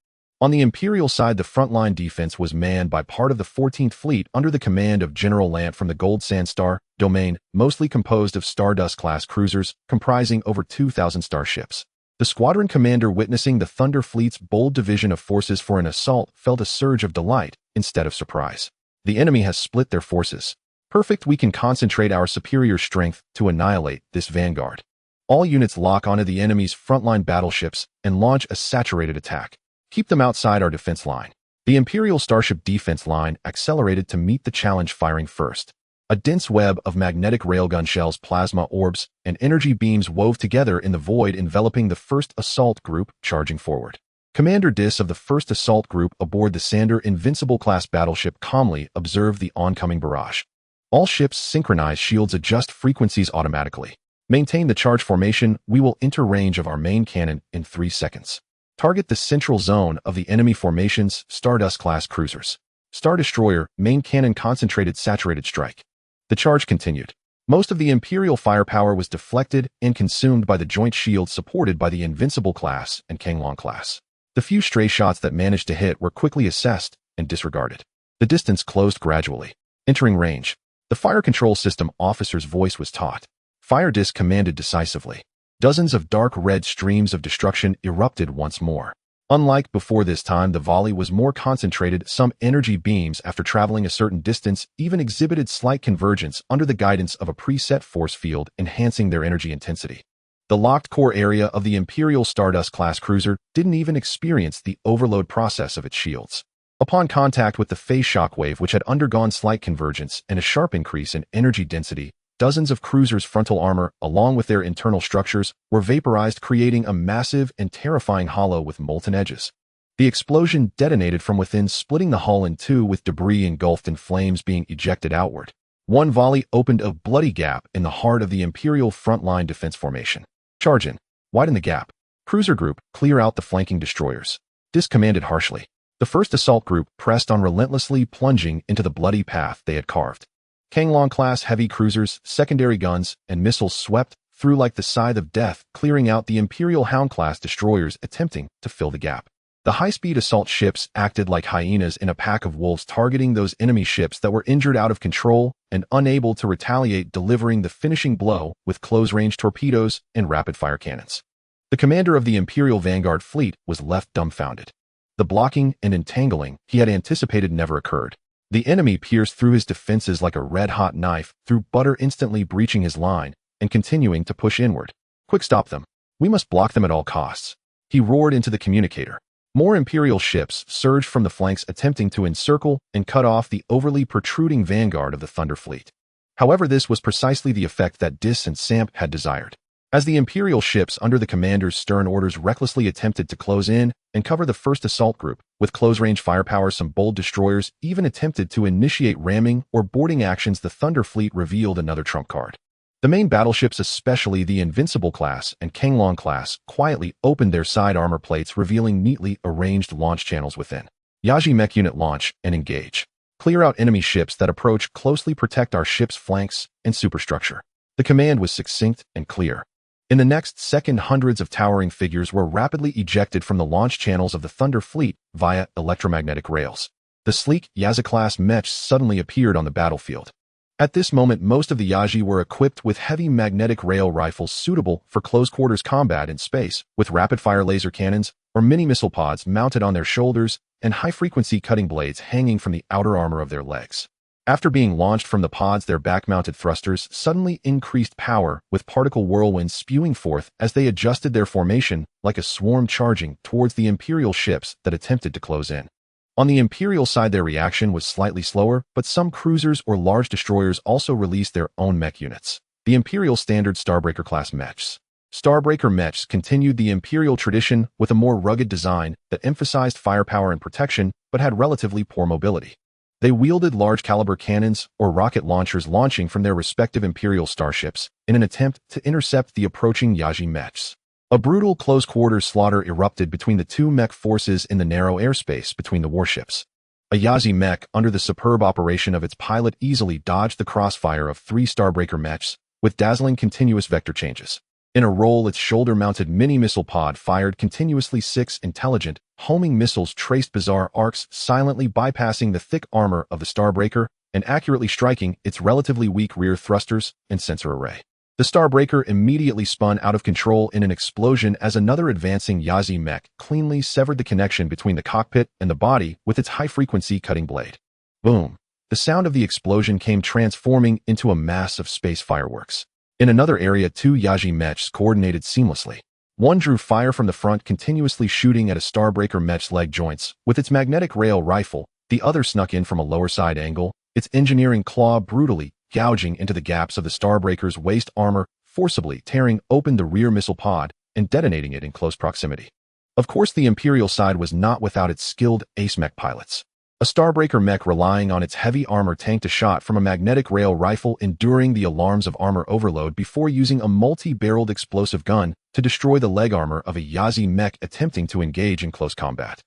Speaker 1: On the Imperial side, the frontline defense was manned by part of the 14th Fleet under the command of General Lant from the Gold Sand Star domain, mostly composed of Stardust-class cruisers comprising over 2,000 starships. The squadron commander, witnessing the Thunder Fleet's bold division of forces for an assault, felt a surge of delight instead of surprise. The enemy has split their forces. Perfect, we can concentrate our superior strength to annihilate this vanguard. All units lock onto the enemy's frontline battleships and launch a saturated attack. Keep them outside our defense line. The Imperial Starship defense line accelerated to meet the challenge, firing first. A dense web of magnetic railgun shells, plasma orbs, and energy beams wove together in the void, enveloping the first assault group charging forward. Commander Dis of the first assault group aboard the Sander Invincible-class battleship calmly observed the oncoming barrage. All ships synchronize shields, adjust frequencies automatically. Maintain the charge formation. We will enter range of our main cannon in 3 seconds. Target the central zone of the enemy formation's Stardust-class cruisers. Star Destroyer, main cannon, concentrated saturated strike. The charge continued. Most of the Imperial firepower was deflected and consumed by the joint shields supported by the Invincible class and Kanglong class. The few stray shots that managed to hit were quickly assessed and disregarded. The distance closed gradually. Entering range. The fire control system officer's voice was taut. Fire Disc commanded decisively. Dozens of dark red streams of destruction erupted once more. Unlike before this time, the volley was more concentrated. Some energy beams, after traveling a certain distance, even exhibited slight convergence under the guidance of a preset force field, enhancing their energy intensity. The locked core area of the Imperial Stardust-class cruiser didn't even experience the overload process of its shields. Upon contact with the phase shockwave, which had undergone slight convergence and a sharp increase in energy density, dozens of cruisers' frontal armor, along with their internal structures, were vaporized, creating a massive and terrifying hollow with molten edges. The explosion detonated from within, splitting the hull in two, with debris engulfed in flames being ejected outward. One volley opened a bloody gap in the heart of the Imperial frontline defense formation. Charge in. Widen the gap. Cruiser group, clear out the flanking destroyers. Dis commanded harshly. The first assault group pressed on, relentlessly plunging into the bloody path they had carved. Kanglong-class heavy cruisers, secondary guns, and missiles swept through like the scythe of death, clearing out the Imperial Hound-class destroyers attempting to fill the gap. The high-speed assault ships acted like hyenas in a pack of wolves, targeting those enemy ships that were injured, out of control, and unable to retaliate, delivering the finishing blow with close-range torpedoes and rapid-fire cannons. The commander of the Imperial Vanguard fleet was left dumbfounded. The blocking and entangling he had anticipated never occurred. The enemy pierced through his defenses like a red-hot knife through butter, instantly breaching his line and continuing to push inward. Quick, stop them. We must block them at all costs. He roared into the communicator. More Imperial ships surged from the flanks, attempting to encircle and cut off the overly protruding vanguard of the Thunder Fleet. However, this was precisely the effect that Dis and Samp had desired. As the Imperial ships under the commander's stern orders recklessly attempted to close in and cover the first assault group with close-range firepower, some bold destroyers even attempted to initiate ramming or boarding actions. The Thunder Fleet revealed another trump card. The main battleships, especially the Invincible class and Kanglong class, quietly opened their side armor plates, revealing neatly arranged launch channels within. Yaji Mech Unit, launch and engage. Clear out enemy ships that approach closely, protect our ship's flanks and superstructure. The command was succinct and clear. In the next second, hundreds of towering figures were rapidly ejected from the launch channels of the Thunder Fleet via electromagnetic rails. The sleek Yaza-class mechs suddenly appeared on the battlefield. At this moment, most of the Yaji were equipped with heavy magnetic rail rifles suitable for close-quarters combat in space, with rapid-fire laser cannons or mini-missile pods mounted on their shoulders and high-frequency cutting blades hanging from the outer armor of their legs. After being launched from the pods, their back-mounted thrusters suddenly increased power, with particle whirlwinds spewing forth as they adjusted their formation like a swarm charging towards the Imperial ships that attempted to close in. On the Imperial side, their reaction was slightly slower, but some cruisers or large destroyers also released their own mech units. The Imperial Standard Starbreaker-class mechs. Starbreaker mechs continued the Imperial tradition with a more rugged design that emphasized firepower and protection, but had relatively poor mobility. They wielded large-caliber cannons or rocket launchers launching from their respective Imperial starships in an attempt to intercept the approaching Yaji mechs. A brutal close-quarters slaughter erupted between the two mech forces in the narrow airspace between the warships. A Yazi mech, under the superb operation of its pilot, easily dodged the crossfire of 3 Starbreaker mechs with dazzling continuous vector changes. In a roll, its shoulder-mounted mini-missile pod fired continuously 6 intelligent, homing missiles traced bizarre arcs, silently bypassing the thick armor of the Starbreaker and accurately striking its relatively weak rear thrusters and sensor array. The Starbreaker immediately spun out of control in an explosion as another advancing Yazi mech cleanly severed the connection between the cockpit and the body with its high-frequency cutting blade. Boom! The sound of the explosion came transforming into a mass of space fireworks. In another area, 2 Yazi mechs coordinated seamlessly. One drew fire from the front, continuously shooting at a Starbreaker mech's leg joints with its magnetic rail rifle. The other snuck in from a lower side angle, its engineering claw brutally gouging into the gaps of the Starbreaker's waist armor, forcibly tearing open the rear missile pod and detonating it in close proximity. Of course, the Imperial side was not without its skilled ace mech pilots. A Starbreaker mech relying on its heavy armor tanked a shot from a magnetic rail rifle, enduring the alarms of armor overload before using a multi-barreled explosive gun to destroy the leg armor of a Yazi mech attempting to engage in close combat.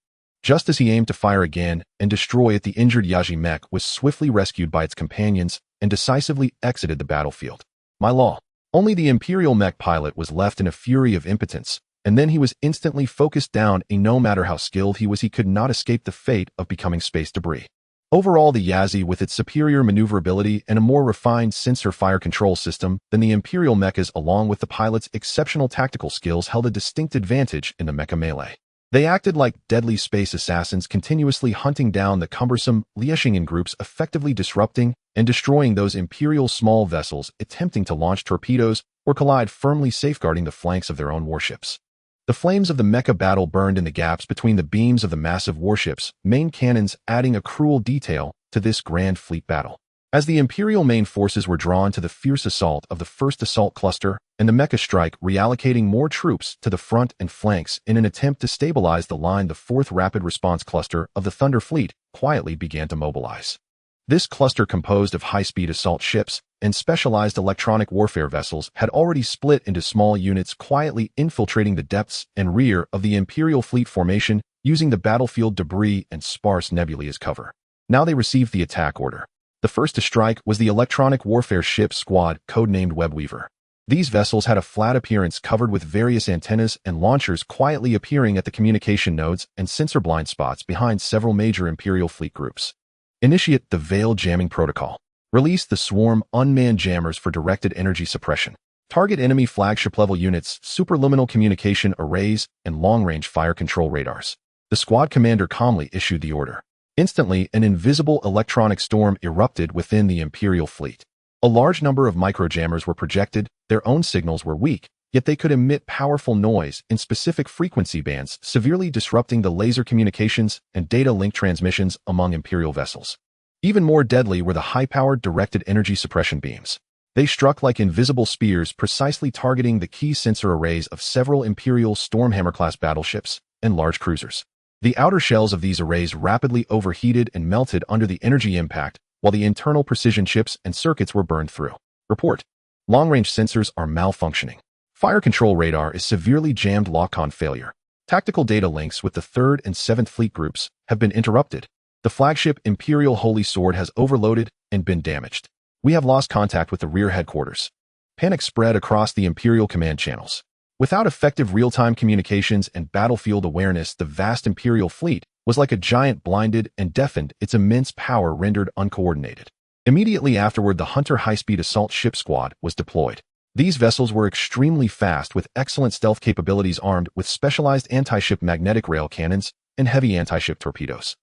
Speaker 1: Just as he aimed to fire again and destroy it, the injured Yazi mech was swiftly rescued by its companions and decisively exited the battlefield. My law. Only the Imperial mech pilot was left in a fury of impotence, and then he was instantly focused down. No matter how skilled he was, he could not escape the fate of becoming space debris. Overall, the Yazi, with its superior maneuverability and a more refined sensor fire control system than the Imperial mechas, along with the pilot's exceptional tactical skills, held a distinct advantage in the mecha melee. They acted like deadly space assassins, continuously hunting down the cumbersome Lieshingen groups, effectively disrupting and destroying those Imperial small vessels attempting to launch torpedoes or collide, firmly safeguarding the flanks of their own warships. The flames of the mecha battle burned in the gaps between the beams of the massive warships' main cannons, adding a cruel detail to this grand fleet battle. As the Imperial main forces were drawn to the fierce assault of the first assault cluster and the mecha strike, reallocating more troops to the front and flanks in an attempt to stabilize the line, the 4th rapid response cluster of the Thunder Fleet quietly began to mobilize. This cluster, composed of high-speed assault ships and specialized electronic warfare vessels, had already split into small units, quietly infiltrating the depths and rear of the Imperial fleet formation, using the battlefield debris and sparse nebulae as cover. Now they received the attack order. The first to strike was the electronic warfare ship squad, codenamed Webweaver. These vessels had a flat appearance covered with various antennas and launchers, quietly appearing at the communication nodes and sensor blind spots behind several major Imperial fleet groups. Initiate the Veil Jamming Protocol. Release the Swarm unmanned jammers for directed energy suppression. Target enemy flagship-level units, superluminal communication arrays, and long-range fire control radars. The squad commander calmly issued the order. Instantly, an invisible electronic storm erupted within the Imperial fleet. A large number of microjammers were projected. Their own signals were weak, yet they could emit powerful noise in specific frequency bands, severely disrupting the laser communications and data link transmissions among Imperial vessels. Even more deadly were the high-powered directed energy suppression beams. They struck like invisible spears, precisely targeting the key sensor arrays of several Imperial Stormhammer-class battleships and large cruisers. The outer shells of these arrays rapidly overheated and melted under the energy impact, while the internal precision chips and circuits were burned through. Report. Long-range sensors are malfunctioning. Fire control radar is severely jammed. Lock-on failure. Tactical data links with the 3rd and 7th Fleet groups have been interrupted. The flagship Imperial Holy Sword has overloaded and been damaged. We have lost contact with the rear headquarters. Panic spread across the Imperial command channels. Without effective real-time communications and battlefield awareness, the vast Imperial fleet was like a giant, blinded and deafened, its immense power rendered uncoordinated. Immediately afterward, the Hunter high-speed assault ship squad was deployed. These vessels were extremely fast, with excellent stealth capabilities, armed with specialized anti-ship magnetic rail cannons and heavy anti-ship torpedoes.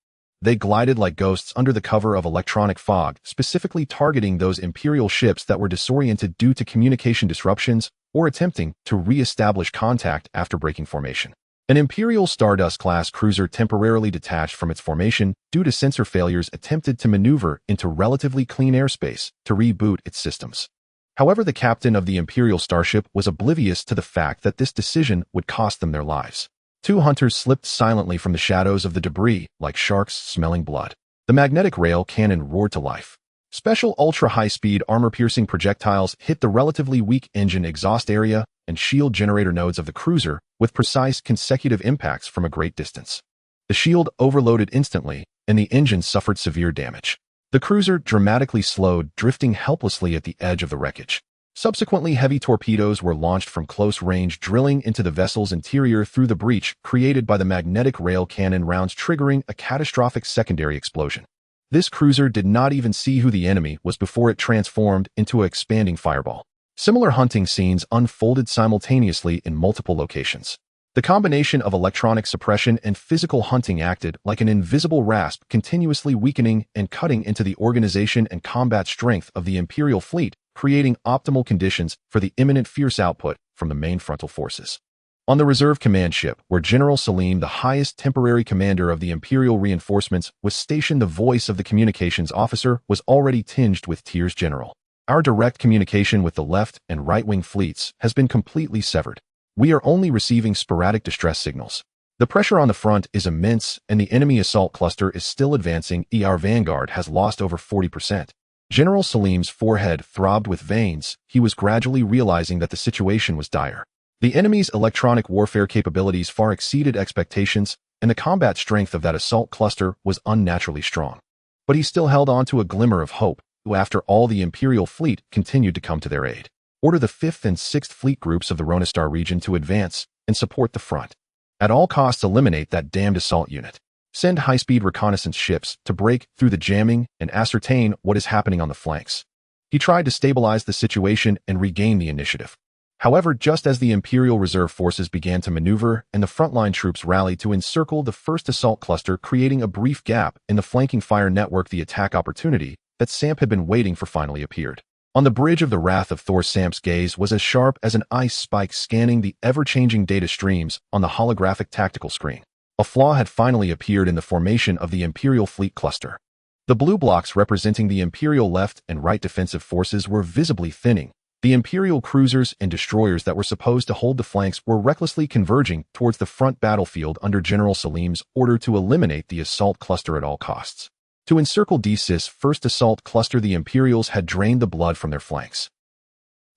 Speaker 1: They glided like ghosts under the cover of electronic fog, specifically targeting those Imperial ships that were disoriented due to communication disruptions or attempting to re-establish contact after breaking formation. An Imperial Stardust-class cruiser temporarily detached from its formation due to sensor failures attempted to maneuver into relatively clean airspace to reboot its systems. However, the captain of the Imperial Starship was oblivious to the fact that this decision would cost them their lives. 2 hunters slipped silently from the shadows of the debris like sharks smelling blood. The magnetic rail cannon roared to life. Special ultra-high-speed armor-piercing projectiles hit the relatively weak engine exhaust area and shield generator nodes of the cruiser with precise consecutive impacts from a great distance. The shield overloaded instantly, and the engine suffered severe damage. The cruiser dramatically slowed, drifting helplessly at the edge of the wreckage. Subsequently, heavy torpedoes were launched from close range, drilling into the vessel's interior through the breach created by the magnetic rail cannon rounds, triggering a catastrophic secondary explosion. This cruiser did not even see who the enemy was before it transformed into an expanding fireball. Similar hunting scenes unfolded simultaneously in multiple locations. The combination of electronic suppression and physical hunting acted like an invisible rasp, continuously weakening and cutting into the organization and combat strength of the Imperial fleet, creating optimal conditions for the imminent fierce output from the main frontal forces. On the reserve command ship, where General Salim, the highest temporary commander of the Imperial reinforcements, was stationed, the voice of the communications officer was already tinged with tears. General, our direct communication with the left and right-wing fleets has been completely severed. We are only receiving sporadic distress signals. The pressure on the front is immense, and the enemy assault cluster is still advancing. Our vanguard has lost over 40%. General Salim's forehead throbbed with veins. He was gradually realizing that the situation was dire. The enemy's electronic warfare capabilities far exceeded expectations, and the combat strength of that assault cluster was unnaturally strong. But he still held on to a glimmer of hope, after all the Imperial fleet continued to come to their aid. Order the 5th and 6th Fleet groups of the Ronistar region to advance and support the front. At all costs, eliminate that damned assault unit. Send high-speed reconnaissance ships to break through the jamming and ascertain what is happening on the flanks. He tried to stabilize the situation and regain the initiative. However, just as the Imperial Reserve forces began to maneuver and the frontline troops rallied to encircle the first assault cluster, creating a brief gap in the flanking fire network, the attack opportunity that Samp had been waiting for finally appeared. On the bridge of the Wrath of Thor, Samp's gaze was as sharp as an ice spike scanning the ever-changing data streams on the holographic tactical screen. A flaw had finally appeared in the formation of the Imperial fleet cluster. The blue blocks representing the Imperial left and right defensive forces were visibly thinning. The Imperial cruisers and destroyers that were supposed to hold the flanks were recklessly converging towards the front battlefield under General Salim's order to eliminate the assault cluster at all costs. To encircle DCIS first assault cluster, the Imperials had drained the blood from their flanks.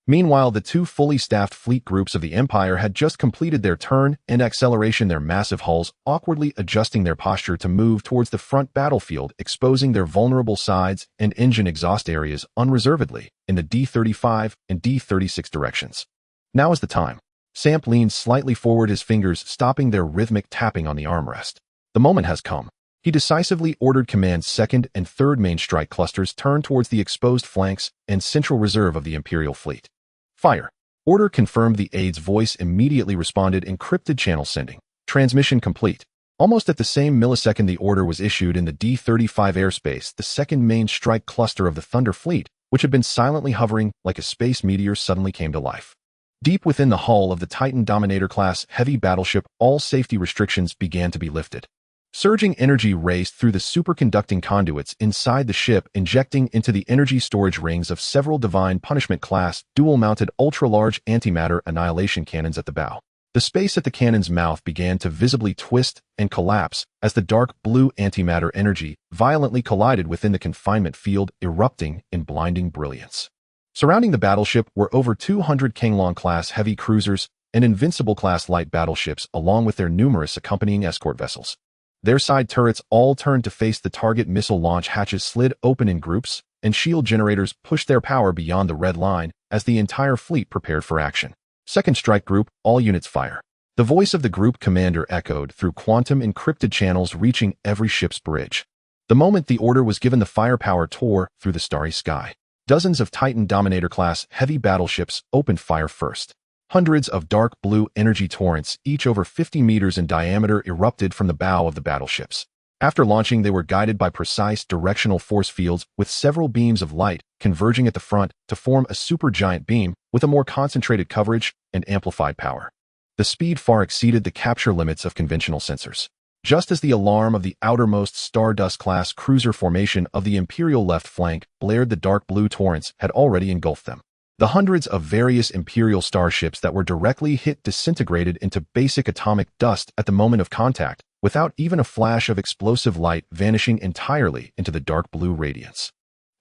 Speaker 1: Meanwhile, the two fully staffed fleet groups of the Empire had just completed their turn and acceleration, their massive hulls awkwardly adjusting their posture to move towards the front battlefield, exposing their vulnerable sides and engine exhaust areas unreservedly in the D-35 and D-36 directions. Now is the time. Samp leaned slightly forward, his fingers stopping their rhythmic tapping on the armrest. The moment has come. He decisively ordered Command's 2nd and 3rd main strike clusters turn towards the exposed flanks and central reserve of the Imperial fleet. Fire. Order confirmed. The aide's voice immediately responded, encrypted channel sending. Transmission complete. Almost at the same millisecond the order was issued in the D-35 airspace, the 2nd main strike cluster of the Thunder fleet, which had been silently hovering like a space meteor, suddenly came to life. Deep within the hull of the Titan Dominator-class heavy battleship, all safety restrictions began to be lifted. Surging energy raced through the superconducting conduits inside the ship, injecting into the energy storage rings of several Divine Punishment-class, dual-mounted ultra-large antimatter annihilation cannons at the bow. The space at the cannon's mouth began to visibly twist and collapse as the dark blue antimatter energy violently collided within the confinement field, erupting in blinding brilliance. Surrounding the battleship were over 200 Kanglong-class heavy cruisers and Invincible-class light battleships, along with their numerous accompanying escort vessels. Their side turrets all turned to face the target. Missile launch hatches slid open in groups, and shield generators pushed their power beyond the red line as the entire fleet prepared for action. 2nd Strike Group, all units fire. The voice of the group commander echoed through quantum encrypted channels, reaching every ship's bridge. The moment the order was given, the firepower tore through the starry sky. Dozens of Titan Dominator-class heavy battleships opened fire first. Hundreds of dark blue energy torrents, each over 50 meters in diameter, erupted from the bow of the battleships. After launching, they were guided by precise directional force fields, with several beams of light converging at the front to form a supergiant beam with a more concentrated coverage and amplified power. The speed far exceeded the capture limits of conventional sensors. Just as the alarm of the outermost Stardust-class cruiser formation of the Imperial left flank blared, the dark blue torrents had already engulfed them. The hundreds of various Imperial starships that were directly hit disintegrated into basic atomic dust at the moment of contact, without even a flash of explosive light, vanishing entirely into the dark blue radiance.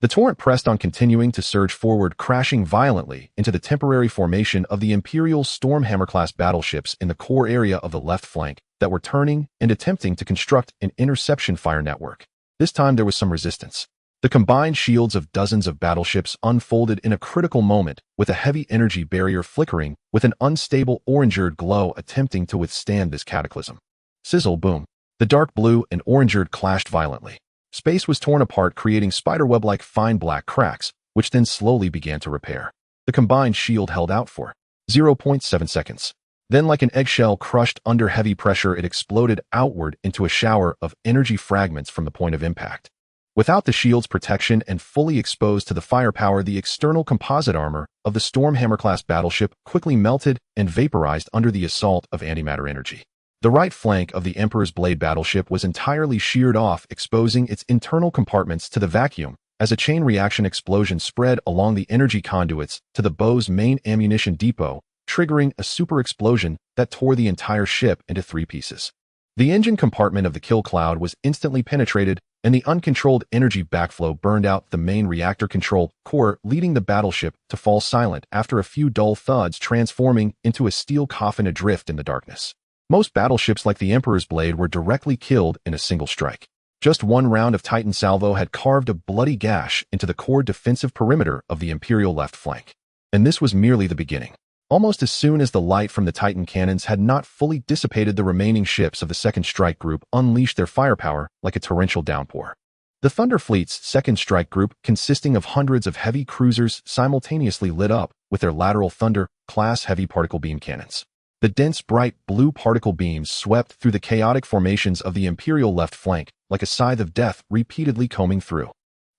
Speaker 1: The torrent pressed on, continuing to surge forward, crashing violently into the temporary formation of the Imperial Stormhammer-class battleships in the core area of the left flank, that were turning and attempting to construct an interception fire network. This time there was some resistance. The combined shields of dozens of battleships unfolded in a critical moment, with a heavy energy barrier flickering, with an unstable orange-eared glow attempting to withstand this cataclysm. Sizzle, boom. The dark blue and orange-eared clashed violently. Space was torn apart, creating spiderweb-like fine black cracks, which then slowly began to repair. The combined shield held out for 0.7 seconds. Then, like an eggshell crushed under heavy pressure, it exploded outward into a shower of energy fragments from the point of impact. Without the shield's protection and fully exposed to the firepower, the external composite armor of the Stormhammer-class battleship quickly melted and vaporized under the assault of antimatter energy. The right flank of the Emperor's Blade battleship was entirely sheared off, exposing its internal compartments to the vacuum, as a chain reaction explosion spread along the energy conduits to the bow's main ammunition depot, triggering a super explosion that tore the entire ship into 3 pieces. The engine compartment of the kill cloud was instantly penetrated, and the uncontrolled energy backflow burned out the main reactor control core, leading the battleship to fall silent after a few dull thuds, transforming into a steel coffin adrift in the darkness. Most battleships like the Emperor's Blade were directly killed in a single strike. Just one round of Titan salvo had carved a bloody gash into the core defensive perimeter of the Imperial left flank. And this was merely the beginning. Almost as soon as the light from the Titan cannons had not fully dissipated, the remaining ships of the Second Strike Group unleashed their firepower like a torrential downpour. The Thunder Fleet's Second Strike Group, consisting of hundreds of heavy cruisers, simultaneously lit up with their lateral Thunder-class heavy particle beam cannons. The dense, bright blue particle beams swept through the chaotic formations of the Imperial left flank like a scythe of death, repeatedly combing through.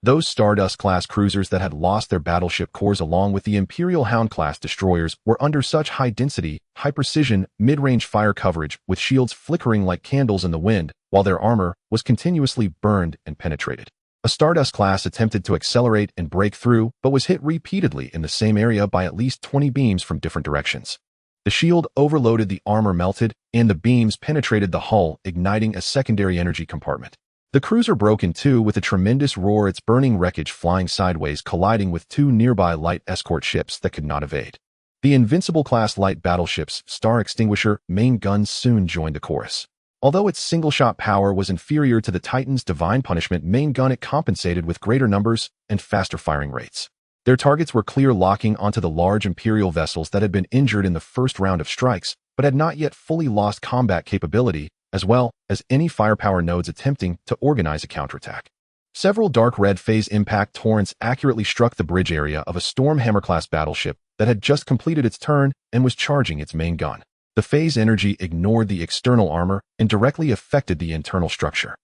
Speaker 1: Those Stardust-class cruisers that had lost their battleship cores along with the Imperial Hound-class destroyers were under such high-density, high-precision, mid-range fire coverage, with shields flickering like candles in the wind, while their armor was continuously burned and penetrated. A Stardust-class attempted to accelerate and break through, but was hit repeatedly in the same area by at least 20 beams from different directions. The shield overloaded, the armor melted, and the beams penetrated the hull, igniting a secondary energy compartment. The cruiser broke in two with a tremendous roar, its burning wreckage flying sideways, colliding with 2 nearby light escort ships that could not evade. The Invincible-class light battleship's Star Extinguisher main guns soon joined the chorus. Although its single-shot power was inferior to the Titan's Divine Punishment main gun, it compensated with greater numbers and faster firing rates. Their targets were clear, locking onto the large Imperial vessels that had been injured in the first round of strikes, but had not yet fully lost combat capability, as well as any firepower nodes attempting to organize a counterattack. Several dark red phase impact torrents accurately struck the bridge area of a Stormhammer-class battleship that had just completed its turn and was charging its main gun. The phase energy ignored the external armor and directly affected the internal structure.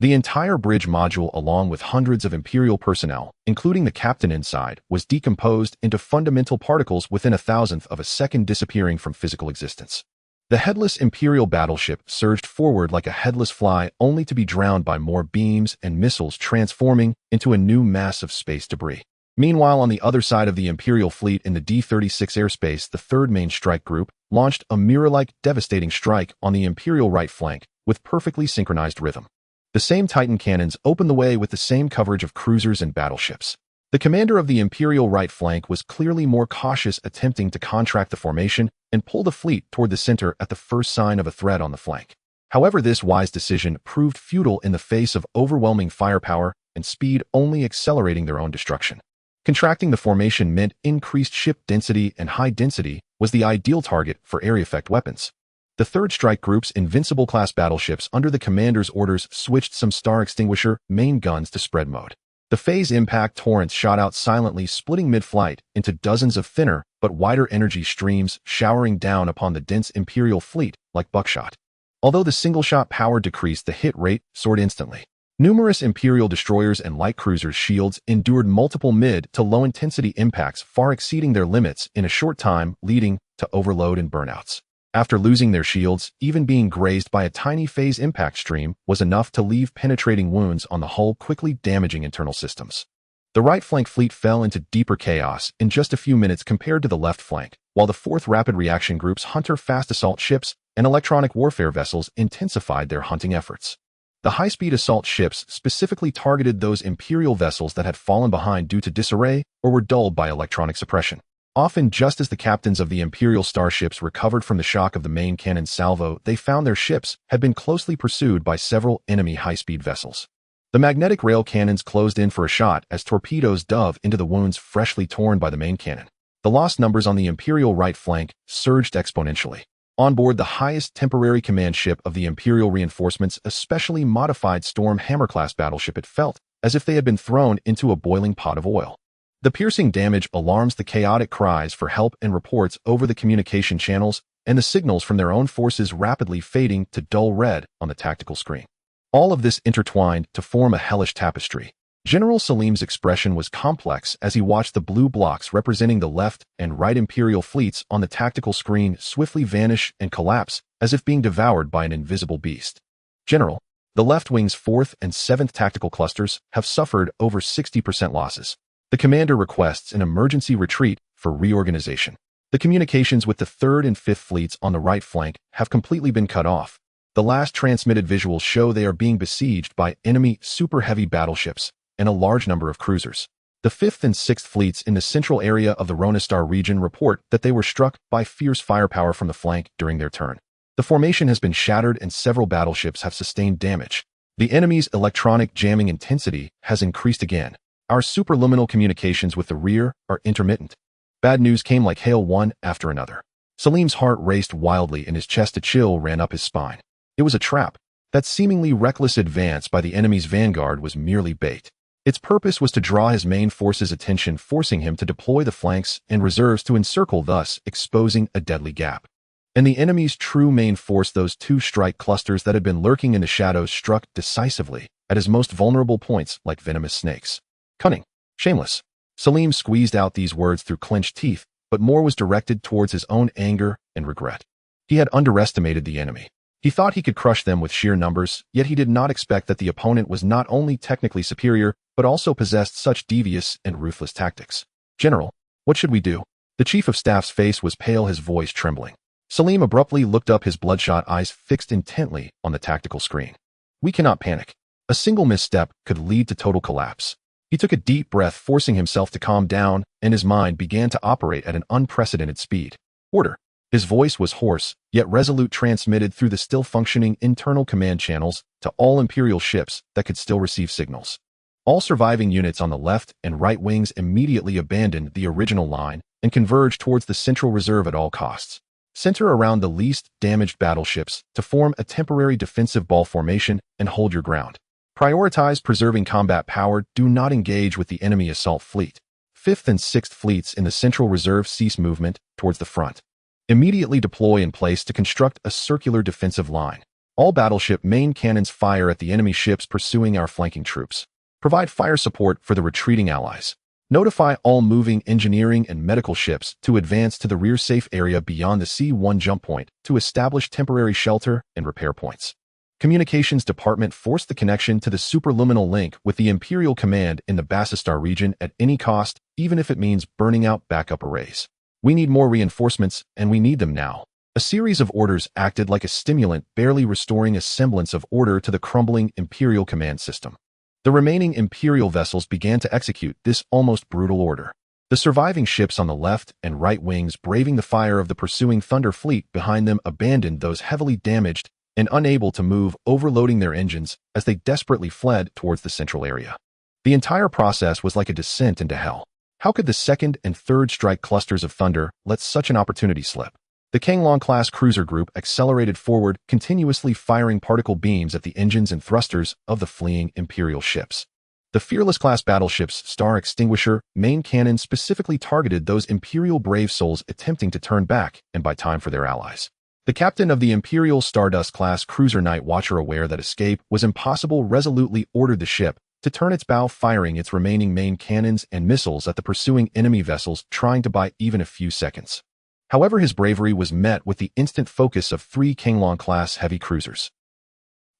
Speaker 1: The entire bridge module, along with hundreds of Imperial personnel, including the captain inside, was decomposed into fundamental particles within a thousandth of a second, disappearing from physical existence. The headless Imperial battleship surged forward like a headless fly, only to be drowned by more beams and missiles, transforming into a new mass of space debris. Meanwhile, on the other side of the Imperial fleet in the D-36 airspace, the 3rd Main Strike Group launched a mirror-like devastating strike on the Imperial right flank with perfectly synchronized rhythm. The same Titan cannons opened the way with the same coverage of cruisers and battleships. The commander of the Imperial right flank was clearly more cautious, attempting to contract the formation and pull the fleet toward the center at the first sign of a threat on the flank. However, this wise decision proved futile in the face of overwhelming firepower and speed, only accelerating their own destruction. Contracting the formation meant increased ship density, and high density was the ideal target for area effect weapons. The 3rd Strike Group's Invincible-class battleships, under the commander's orders, switched some Star Extinguisher main guns to spread mode. The phase impact torrents shot out silently, splitting mid-flight into dozens of thinner but wider energy streams, showering down upon the dense Imperial fleet like buckshot. Although the single-shot power decreased, the hit rate soared instantly. Numerous Imperial destroyers and light cruisers' shields endured multiple mid to low-intensity impacts, far exceeding their limits in a short time, leading to overload and burnouts. After losing their shields, even being grazed by a tiny phase impact stream was enough to leave penetrating wounds on the hull, quickly damaging internal systems. The right flank fleet fell into deeper chaos in just a few minutes compared to the left flank, while the 4th Rapid Reaction Group's hunter-fast assault ships and electronic warfare vessels intensified their hunting efforts. The high-speed assault ships specifically targeted those Imperial vessels that had fallen behind due to disarray or were dulled by electronic suppression. Often just as the captains of the Imperial starships recovered from the shock of the main cannon's salvo, they found their ships had been closely pursued by several enemy high-speed vessels. The magnetic rail cannons closed in for a shot as torpedoes dove into the wounds freshly torn by the main cannon. The lost numbers on the Imperial right flank surged exponentially. On board the highest temporary command ship of the Imperial reinforcements, a specially modified Storm Hammer-class battleship, it felt as if they had been thrown into a boiling pot of oil. The piercing damage alarms the chaotic cries for help and reports over the communication channels, and the signals from their own forces rapidly fading to dull red on the tactical screen. All of this intertwined to form a hellish tapestry. General Salim's expression was complex as he watched the blue blocks representing the left and right Imperial fleets on the tactical screen swiftly vanish and collapse as if being devoured by an invisible beast. General, the left wing's 4th and 7th tactical clusters have suffered over 60% losses. The commander requests an emergency retreat for reorganization. The communications with the 3rd and 5th fleets on the right flank have completely been cut off. The last transmitted visuals show they are being besieged by enemy super-heavy battleships and a large number of cruisers. The 5th and 6th fleets in the central area of the Ronistar region report that they were struck by fierce firepower from the flank during their turn. The formation has been shattered and several battleships have sustained damage. The enemy's electronic jamming intensity has increased again. Our superluminal communications with the rear are intermittent. Bad news came like hail one after another. Salim's heart raced wildly and his chest a chill ran up his spine. It was a trap. That seemingly reckless advance by the enemy's vanguard was merely bait. Its purpose was to draw his main force's attention, forcing him to deploy the flanks and reserves to encircle, thus exposing a deadly gap. And the enemy's true main force, those 2 strike clusters that had been lurking in the shadows, struck decisively at his most vulnerable points like venomous snakes. Cunning. Shameless. Salim squeezed out these words through clenched teeth, but more was directed towards his own anger and regret. He had underestimated the enemy. He thought he could crush them with sheer numbers, yet he did not expect that the opponent was not only technically superior, but also possessed such devious and ruthless tactics. General, what should we do? The chief of staff's face was pale, his voice trembling. Salim abruptly looked up, his bloodshot eyes fixed intently on the tactical screen. We cannot panic. A single misstep could lead to total collapse. He took a deep breath, forcing himself to calm down, and his mind began to operate at an unprecedented speed. Order. His voice was hoarse, yet resolute, transmitted through the still-functioning internal command channels to all Imperial ships that could still receive signals. All surviving units on the left and right wings immediately abandoned the original line and converged towards the central reserve at all costs. Center around the least damaged battleships to form a temporary defensive ball formation and hold your ground. Prioritize preserving combat power. Do not engage with the enemy assault fleet. 5th and 6th fleets in the central reserve cease movement towards the front. Immediately deploy in place to construct a circular defensive line. All battleship main cannons fire at the enemy ships pursuing our flanking troops. Provide fire support for the retreating allies. Notify all moving engineering and medical ships to advance to the rear safe area beyond the C1 jump point to establish temporary shelter and repair points. Communications Department force the connection to the superluminal link with the Imperial Command in the Bassistar region at any cost, even if it means burning out backup arrays. We need more reinforcements, and we need them now. A series of orders acted like a stimulant, barely restoring a semblance of order to the crumbling Imperial command system. The remaining Imperial vessels began to execute this almost brutal order. The surviving ships on the left and right wings, braving the fire of the pursuing Thunder fleet behind them, abandoned those heavily damaged and unable to move, overloading their engines as they desperately fled towards the central area. The entire process was like a descent into hell. How could the 2nd and 3rd strike clusters of Thunder let such an opportunity slip? The Kanglong-class cruiser group accelerated forward, continuously firing particle beams at the engines and thrusters of the fleeing Imperial ships. The Fearless-class battleship's Star Extinguisher main cannon specifically targeted those Imperial brave souls attempting to turn back and buy time for their allies. The captain of the Imperial Stardust-class cruiser Night Watcher, aware that escape was impossible, resolutely ordered the ship to turn its bow, firing its remaining main cannons and missiles at the pursuing enemy vessels trying to buy even a few seconds. However, his bravery was met with the instant focus of 3 Kanglong-class heavy cruisers.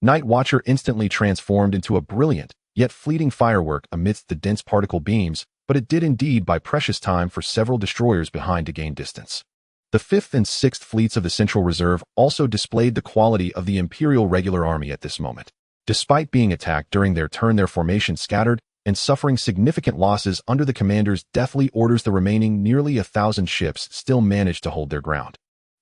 Speaker 1: Night Watcher instantly transformed into a brilliant, yet fleeting firework amidst the dense particle beams, but it did indeed buy precious time for several destroyers behind to gain distance. The 5th and 6th fleets of the Central Reserve also displayed the quality of the Imperial Regular Army at this moment. Despite being attacked during their turn, their formation scattered, and suffering significant losses under the commander's deathly orders, the remaining nearly 1,000 ships still managed to hold their ground.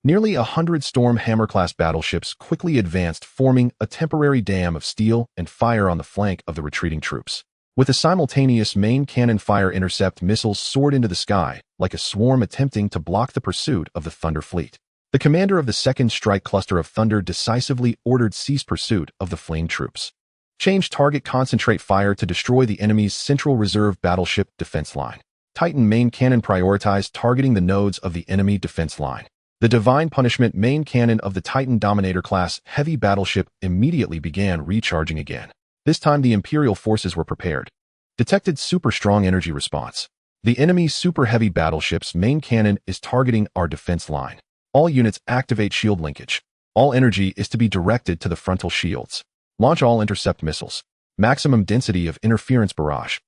Speaker 1: Nearly 100 Storm Hammer-class battleships quickly advanced, forming a temporary dam of steel and fire on the flank of the retreating troops. With a simultaneous main cannon fire, intercept missiles soared into the sky, like a swarm attempting to block the pursuit of the Thunder fleet. The commander of the second strike cluster of Thunder decisively ordered cease pursuit of the fleeing troops. Change target, concentrate fire to destroy the enemy's Central Reserve battleship defense line. Titan main cannon prioritized targeting the nodes of the enemy defense line. The Divine Punishment main cannon of the Titan Dominator-class heavy battleship immediately began recharging again. This time the Imperial forces were prepared. Detected super strong energy response. The enemy super heavy battleship's main cannon is targeting our defense line. All units activate shield linkage. All energy is to be directed to the frontal shields. Launch all intercept missiles. Maximum density of interference barrage.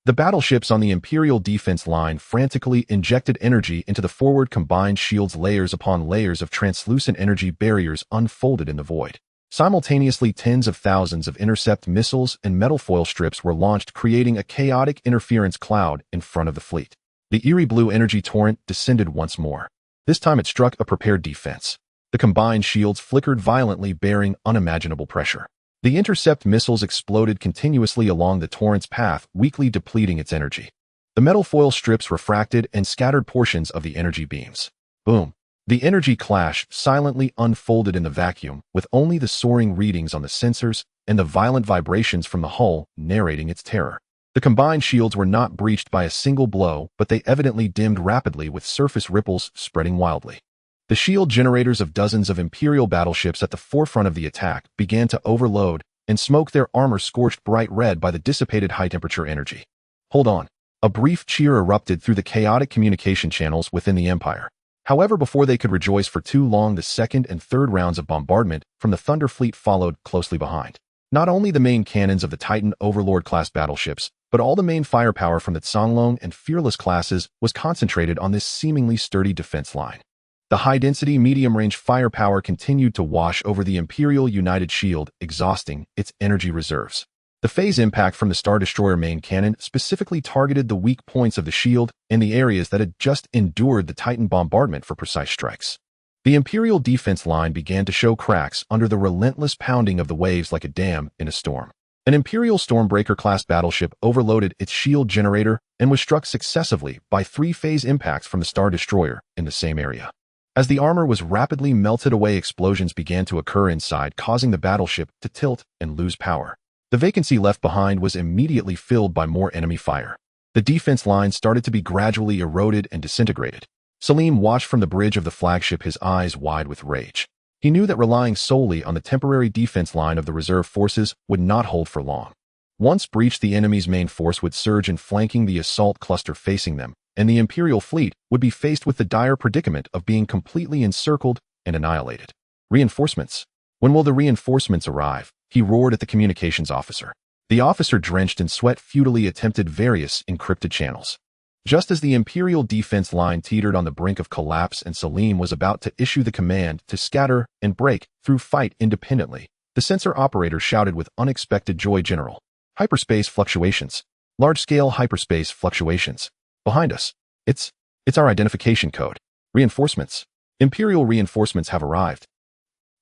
Speaker 1: The battleships on the Imperial defense line frantically injected energy into the forward combined shields. Layers upon layers of translucent energy barriers unfolded in the void. Simultaneously, tens of thousands of intercept missiles and metal foil strips were launched, creating a chaotic interference cloud in front of the fleet. The eerie blue energy torrent descended once more. This time it struck a prepared defense. The combined shields flickered violently, bearing unimaginable pressure. The intercept missiles exploded continuously along the torrent's path, weakly depleting its energy. The metal foil strips refracted and scattered portions of the energy beams. Boom! The energy clash silently unfolded in the vacuum, with only the soaring readings on the sensors and the violent vibrations from the hull narrating its terror. The combined shields were not breached by a single blow, but they evidently dimmed rapidly, with surface ripples spreading wildly. The shield generators of dozens of Imperial battleships at the forefront of the attack began to overload and smoke, their armor scorched bright red by the dissipated high-temperature energy. Hold on. A brief cheer erupted through the chaotic communication channels within the Empire. However, before they could rejoice for too long, the second and third rounds of bombardment from the Thunder fleet followed closely behind. Not only the main cannons of the Titan Overlord-class battleships, but all the main firepower from the Songlong and Fearless classes was concentrated on this seemingly sturdy defense line. The high-density, medium-range firepower continued to wash over the Imperial United Shield, exhausting its energy reserves. The phase impact from the Star Destroyer main cannon specifically targeted the weak points of the shield and the areas that had just endured the Titan bombardment for precise strikes. The Imperial defense line began to show cracks under the relentless pounding of the waves, like a dam in a storm. An Imperial Stormbreaker-class battleship overloaded its shield generator and was struck successively by 3 phase impacts from the Star Destroyer in the same area. As the armor was rapidly melted away, explosions began to occur inside, causing the battleship to tilt and lose power. The vacancy left behind was immediately filled by more enemy fire. The defense line started to be gradually eroded and disintegrated. Salim watched from the bridge of the flagship, his eyes wide with rage. He knew that relying solely on the temporary defense line of the reserve forces would not hold for long. Once breached, the enemy's main force would surge in, flanking the assault cluster facing them, and the Imperial fleet would be faced with the dire predicament of being completely encircled and annihilated. Reinforcements. When will the reinforcements arrive? He roared at the communications officer. The officer, drenched in sweat, futilely attempted various encrypted channels. Just as the Imperial defense line teetered on the brink of collapse and Salim was about to issue the command to scatter and break through, fight independently, the sensor operator shouted with unexpected joy, "General, hyperspace fluctuations. Large-scale hyperspace fluctuations. Behind us. It's our identification code. Reinforcements. Imperial reinforcements have arrived."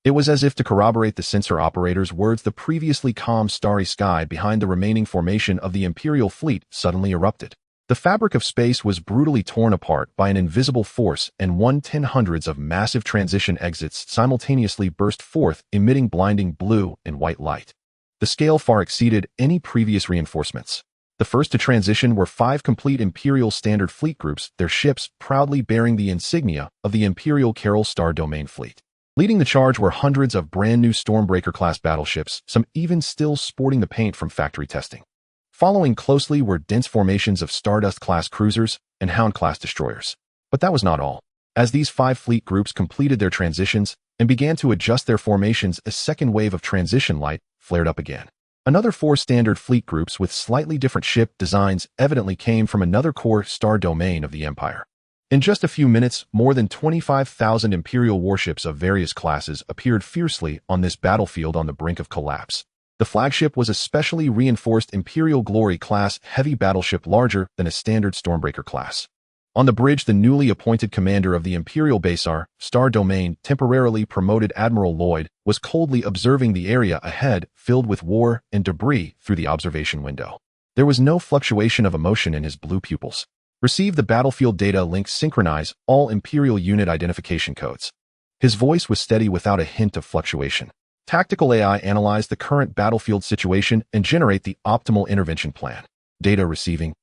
Speaker 1: It was as if to corroborate the sensor operator's words, the previously calm starry sky behind the remaining formation of the Imperial fleet suddenly erupted. The fabric of space was brutally torn apart by an invisible force, and 1/10 of massive transition exits simultaneously burst forth, emitting blinding blue and white light. The scale far exceeded any previous reinforcements. The first to transition were 5 complete Imperial Standard Fleet groups, their ships proudly bearing the insignia of the Imperial Carol Star Domain Fleet. Leading the charge were hundreds of brand-new Stormbreaker-class battleships, some even still sporting the paint from factory testing. Following closely were dense formations of Stardust-class cruisers and Hound-class destroyers. But that was not all. As these 5 fleet groups completed their transitions and began to adjust their formations, a second wave of transition light flared up again. Another 4 standard fleet groups with slightly different ship designs evidently came from another core star domain of the Empire. In just a few minutes, more than 25,000 Imperial warships of various classes appeared fiercely on this battlefield on the brink of collapse. The flagship was a specially reinforced Imperial Glory-class heavy battleship larger than a standard Stormbreaker class. On the bridge, the newly appointed commander of the Imperial Basar, Star Domain, temporarily promoted Admiral Lloyd, was coldly observing the area ahead, filled with war and debris, through the observation window. There was no fluctuation of emotion in his blue pupils. Receive the battlefield data link. Synchronize all Imperial unit identification codes. His voice was steady without a hint of fluctuation. Tactical AI analyze the current battlefield situation and generate the optimal intervention plan. Data receiving.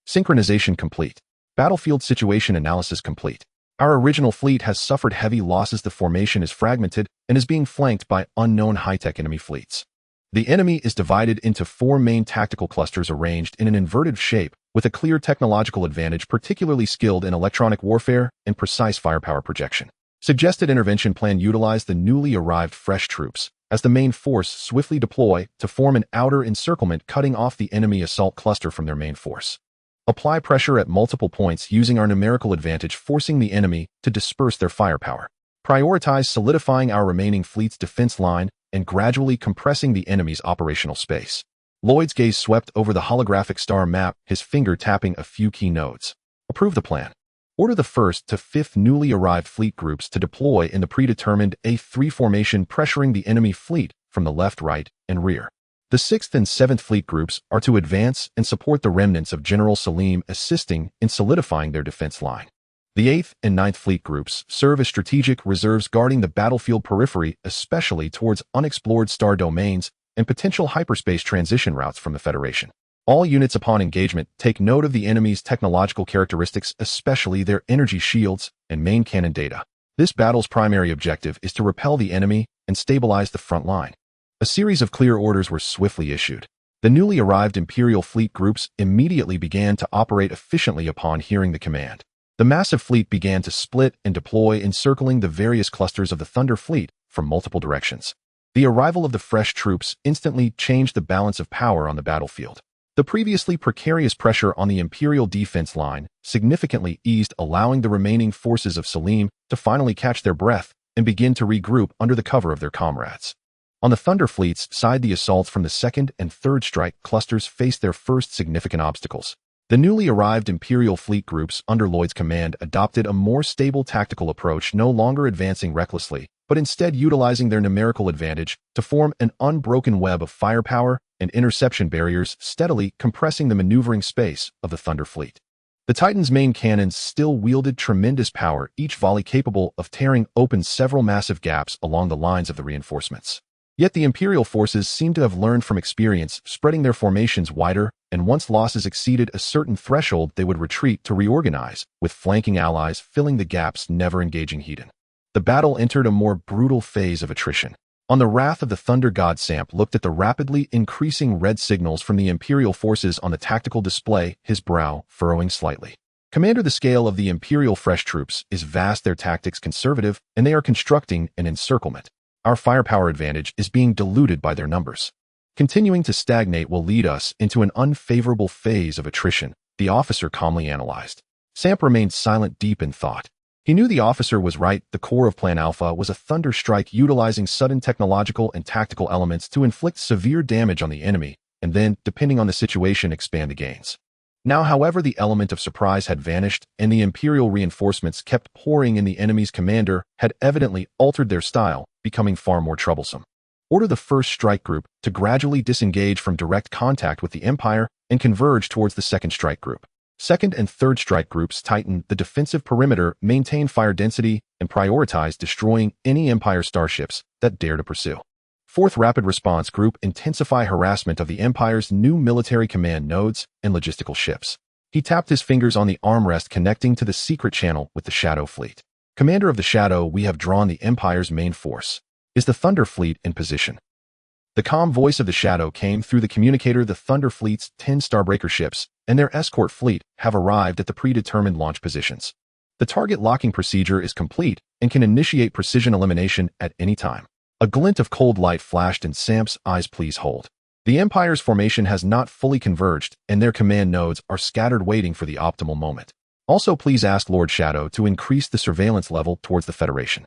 Speaker 1: Synchronization complete. Battlefield situation analysis complete. Our original fleet has suffered heavy losses. The formation is fragmented and is being flanked by unknown high-tech enemy fleets. The enemy is divided into 4 main tactical clusters arranged in an inverted shape with a clear technological advantage, particularly skilled in electronic warfare and precise firepower projection. Suggested intervention plan: utilize the newly arrived fresh troops as the main force swiftly deploy to form an outer encirclement, cutting off the enemy assault cluster from their main force. Apply pressure at multiple points using our numerical advantage, forcing the enemy to disperse their firepower. Prioritize solidifying our remaining fleet's defense line and gradually compressing the enemy's operational space. Lloyd's gaze swept over the holographic star map, his finger tapping a few key nodes. Approve the plan. Order the 1st to 5th newly arrived fleet groups to deploy in the predetermined A3 formation, pressuring the enemy fleet from the left, right, and rear. The 6th and 7th fleet groups are to advance and support the remnants of General Salim, assisting in solidifying their defense line. The 8th and 9th fleet groups serve as strategic reserves, guarding the battlefield periphery, especially towards unexplored star domains and potential hyperspace transition routes from the Federation. All units upon engagement take note of the enemy's technological characteristics, especially their energy shields and main cannon data. This battle's primary objective is to repel the enemy and stabilize the front line. A series of clear orders were swiftly issued. The newly arrived Imperial fleet groups immediately began to operate efficiently upon hearing the command. The massive fleet began to split and deploy, encircling the various clusters of the Thunder Fleet from multiple directions. The arrival of the fresh troops instantly changed the balance of power on the battlefield. The previously precarious pressure on the Imperial defense line significantly eased, allowing the remaining forces of Salim to finally catch their breath and begin to regroup under the cover of their comrades. On the Thunder Fleet's side, the assaults from the 2nd and 3rd strike clusters faced their first significant obstacles. The newly arrived Imperial fleet groups under Lloyd's command adopted a more stable tactical approach, no longer advancing recklessly, but instead utilizing their numerical advantage to form an unbroken web of firepower and interception barriers, steadily compressing the maneuvering space of the Thunder Fleet. The Titan's main cannons still wielded tremendous power, each volley capable of tearing open several massive gaps along the lines of the reinforcements. Yet the Imperial forces seemed to have learned from experience, spreading their formations wider, and once losses exceeded a certain threshold, they would retreat to reorganize, with flanking allies filling the gaps, never engaging Hedon. The battle entered a more brutal phase of attrition. On the Wrath of the Thunder God, Samp looked at the rapidly increasing red signals from the Imperial forces on the tactical display, his brow furrowing slightly. Commander, the scale of the Imperial fresh troops is vast, their tactics conservative, and they are constructing an encirclement. Our firepower advantage is being diluted by their numbers. Continuing to stagnate will lead us into an unfavorable phase of attrition, the officer calmly analyzed. Samp remained silent, deep in thought. He knew the officer was right. The core of Plan Alpha was a thunder strike, utilizing sudden technological and tactical elements to inflict severe damage on the enemy, and then, depending on the situation, expand the gains. Now, however, the element of surprise had vanished, and the Imperial reinforcements kept pouring in. The enemy's commander had evidently altered their style, becoming far more troublesome. Order the 1st strike group to gradually disengage from direct contact with the Empire and converge towards the 2nd strike group. 2nd and 3rd strike groups tighten the defensive perimeter, maintain fire density, and prioritize destroying any Empire starships that dare to pursue. 4th rapid response group intensify harassment of the Empire's new military command nodes and logistical ships. He tapped his fingers on the armrest connecting to the secret channel with the Shadow Fleet. Commander of the Shadow, we have drawn the Empire's main force. Is the Thunder Fleet in position? The calm voice of the Shadow came through the communicator. The Thunder Fleet's 10 Starbreaker ships and their escort fleet have arrived at the predetermined launch positions. The target locking procedure is complete and can initiate precision elimination at any time. A glint of cold light flashed in Samp's eyes. Please hold. The Empire's formation has not fully converged, and their command nodes are scattered, waiting for the optimal moment. Also, please ask Lord Shadow to increase the surveillance level towards the Federation.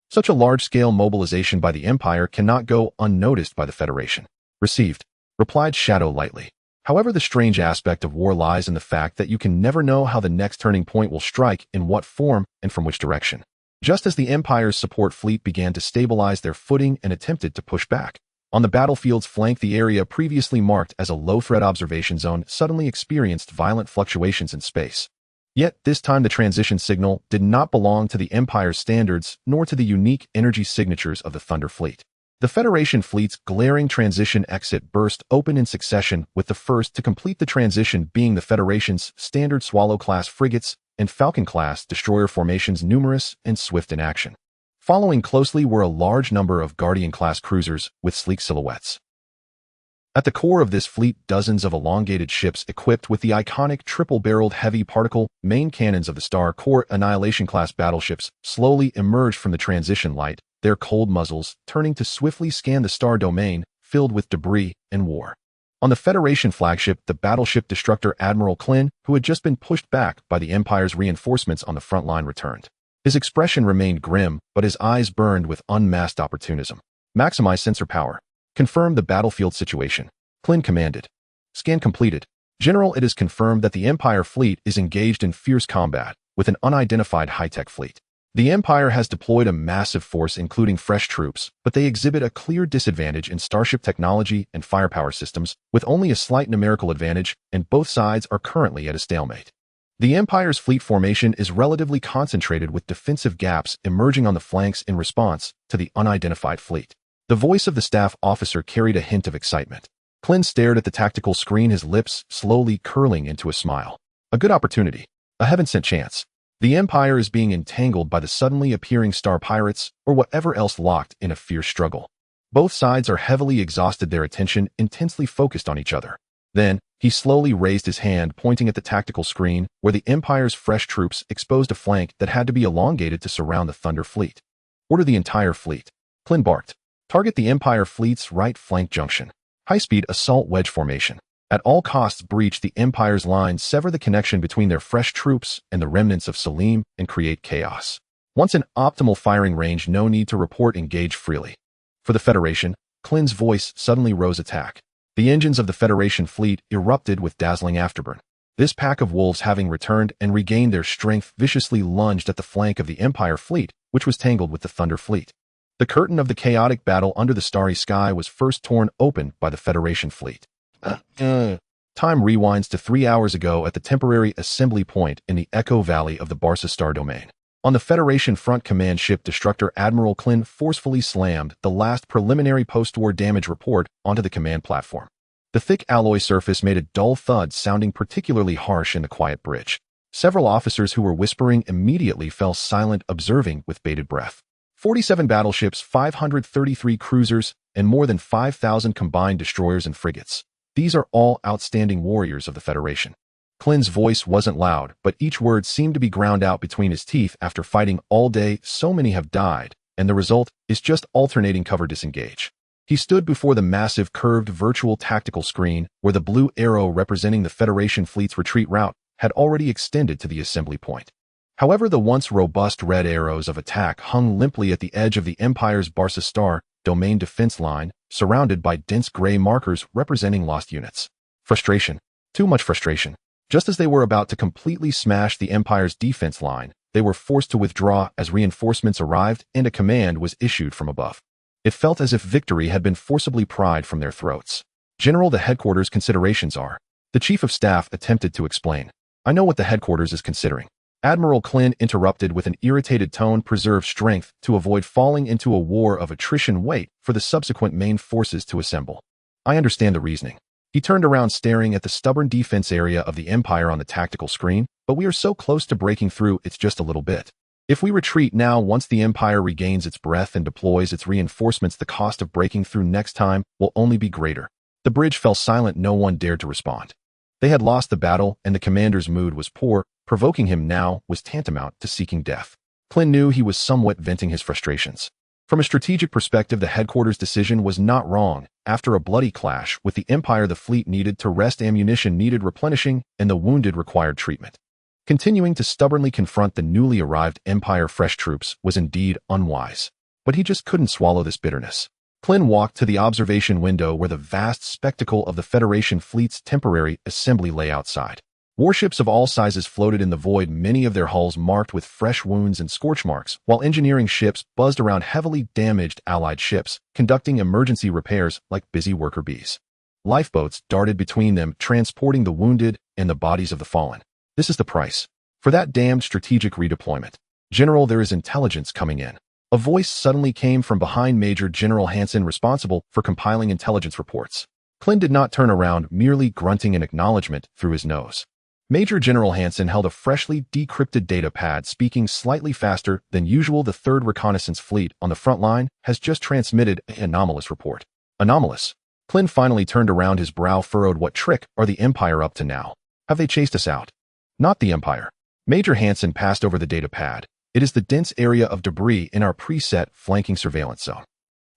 Speaker 1: Such a large-scale mobilization by the Empire cannot go unnoticed by the Federation. Received, replied Shadow lightly. However, the strange aspect of war lies in the fact that you can never know how the next turning point will strike, in what form, and from which direction. Just as the Empire's support fleet began to stabilize their footing and attempted to push back, on the battlefield's flank, the area previously marked as a low-threat observation zone suddenly experienced violent fluctuations in space. Yet, this time the transition signal did not belong to the Empire's standards, nor to the unique energy signatures of the Thunder Fleet. The Federation fleet's glaring transition exit burst open in succession, with the first to complete the transition being the Federation's standard Swallow-class frigates and Falcon-class destroyer formations, numerous and swift in action. Following closely were a large number of Guardian-class cruisers with sleek silhouettes. At the core of this fleet, dozens of elongated ships equipped with the iconic triple-barreled heavy particle main cannons of the Star Core Annihilation-class battleships slowly emerged from the transition light, their cold muzzles turning to swiftly scan the star domain filled with debris and war. On the Federation flagship, the battleship destructor Admiral Klin, who had just been pushed back by the Empire's reinforcements on the front line, returned. His expression remained grim, but his eyes burned with unmasked opportunism. Maximize sensor power. Confirm the battlefield situation. Klin commanded. Scan completed. General, it is confirmed that the Empire fleet is engaged in fierce combat with an unidentified high-tech fleet. The Empire has deployed a massive force including fresh troops, but they exhibit a clear disadvantage in Starship technology and firepower systems, with only a slight numerical advantage, and both sides are currently at a stalemate. The Empire's fleet formation is relatively concentrated, with defensive gaps emerging on the flanks in response to the unidentified fleet. The voice of the staff officer carried a hint of excitement. Klin stared at the tactical screen, his lips slowly curling into a smile. A good opportunity. A heaven-sent chance. The Empire is being entangled by the suddenly appearing star pirates, or whatever else, locked in a fierce struggle. Both sides are heavily exhausted, their attention intensely focused on each other. Then, he slowly raised his hand, pointing at the tactical screen, where the Empire's fresh troops exposed a flank that had to be elongated to surround the Thunder Fleet. Order the entire fleet. Klin barked. Target the Empire fleet's right flank junction. High-speed assault wedge formation. At all costs, breach the Empire's lines, sever the connection between their fresh troops and the remnants of Salim, and create chaos. Once in optimal firing range, no need to report, engage freely. For the Federation, Klin's voice suddenly rose. Attack. The engines of the Federation fleet erupted with dazzling afterburn. This pack of wolves, having returned and regained their strength, viciously lunged at the flank of the Empire fleet, which was tangled with the Thunder Fleet. The curtain of the chaotic battle under the starry sky was first torn open by the Federation fleet. Time rewinds to 3 hours ago at the temporary assembly point in the Echo Valley of the Barca Star Domain. On the Federation front, command ship destructor Admiral Klin forcefully slammed the last preliminary post-war damage report onto the command platform. The thick alloy surface made a dull thud, sounding particularly harsh in the quiet bridge. Several officers who were whispering immediately fell silent, observing with bated breath. 47 battleships, 533 cruisers, and more than 5,000 combined destroyers and frigates. These are all outstanding warriors of the Federation. Klin's voice wasn't loud, but each word seemed to be ground out between his teeth. After fighting all day, so many have died, and the result is just alternating cover disengage. He stood before the massive curved virtual tactical screen, where the blue arrow representing the Federation fleet's retreat route had already extended to the assembly point. However, the once robust red arrows of attack hung limply at the edge of the Empire's Barca Star Domain defense line, surrounded by dense gray markers representing lost units. Frustration. Too much frustration. Just as they were about to completely smash the Empire's defense line, they were forced to withdraw as reinforcements arrived and a command was issued from above. It felt as if victory had been forcibly pried from their throats. General, the headquarters considerations are. The Chief of Staff attempted to explain. I know what the headquarters is considering. Admiral Klin interrupted with an irritated tone. Preserve strength to avoid falling into a war of attrition. Wait for the subsequent main forces to assemble. I understand the reasoning. He turned around, staring at the stubborn defense area of the Empire on the tactical screen, but we are so close to breaking through, it's just a little bit. If we retreat now, once the Empire regains its breath and deploys its reinforcements, the cost of breaking through next time will only be greater. The bridge fell silent. No one dared to respond. They had lost the battle, and the commander's mood was poor. Provoking him now was tantamount to seeking death. Klin knew he was somewhat venting his frustrations. From a strategic perspective, the headquarters decision was not wrong. After a bloody clash with the Empire, the fleet needed to rest, ammunition needed replenishing, and the wounded required treatment. Continuing to stubbornly confront the newly arrived Empire fresh troops was indeed unwise. But he just couldn't swallow this bitterness. Clint walked to the observation window where the vast spectacle of the Federation fleet's temporary assembly lay outside. Warships of all sizes floated in the void, many of their hulls marked with fresh wounds and scorch marks, while engineering ships buzzed around heavily damaged Allied ships, conducting emergency repairs like busy worker bees. Lifeboats darted between them, transporting the wounded and the bodies of the fallen. This is the price for that damned strategic redeployment. General, there is intelligence coming in. A voice suddenly came from behind Major General Hansen, responsible for compiling intelligence reports. Clint did not turn around, merely grunting in acknowledgement through his nose. Major General Hansen held a freshly decrypted data pad, speaking slightly faster than usual. The 3rd Reconnaissance Fleet on the front line has just transmitted an anomalous report. Anomalous? Clint finally turned around, his brow furrowed. What trick are the Empire up to now? Have they chased us out? Not the Empire. Major Hansen passed over the data pad. It is the dense area of debris in our preset flanking surveillance zone.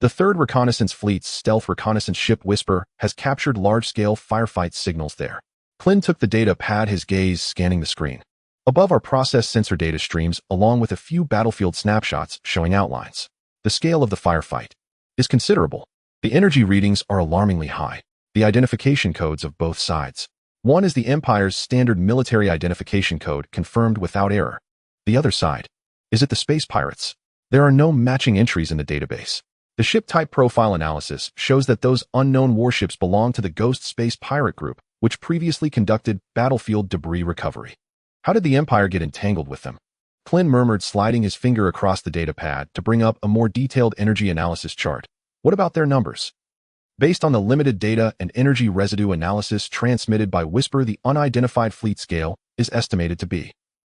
Speaker 1: The 3rd Reconnaissance Fleet's stealth reconnaissance ship Whisper has captured large-scale firefight signals there. Clint took the data pad, his gaze scanning the screen. Above are process sensor data streams, along with a few battlefield snapshots showing outlines. The scale of the firefight is considerable. The energy readings are alarmingly high. The identification codes of both sides. One is the Empire's standard military identification code, confirmed without error. The other side. Is it the space pirates? There are no matching entries in the database. The ship type profile analysis shows that those unknown warships belong to the Ghost Space Pirate Group, which previously conducted battlefield debris recovery. How did the Empire get entangled with them? Clint murmured, sliding his finger across the data pad to bring up a more detailed energy analysis chart. What about their numbers? Based on the limited data and energy residue analysis transmitted by Whisper, the unidentified fleet scale is estimated to be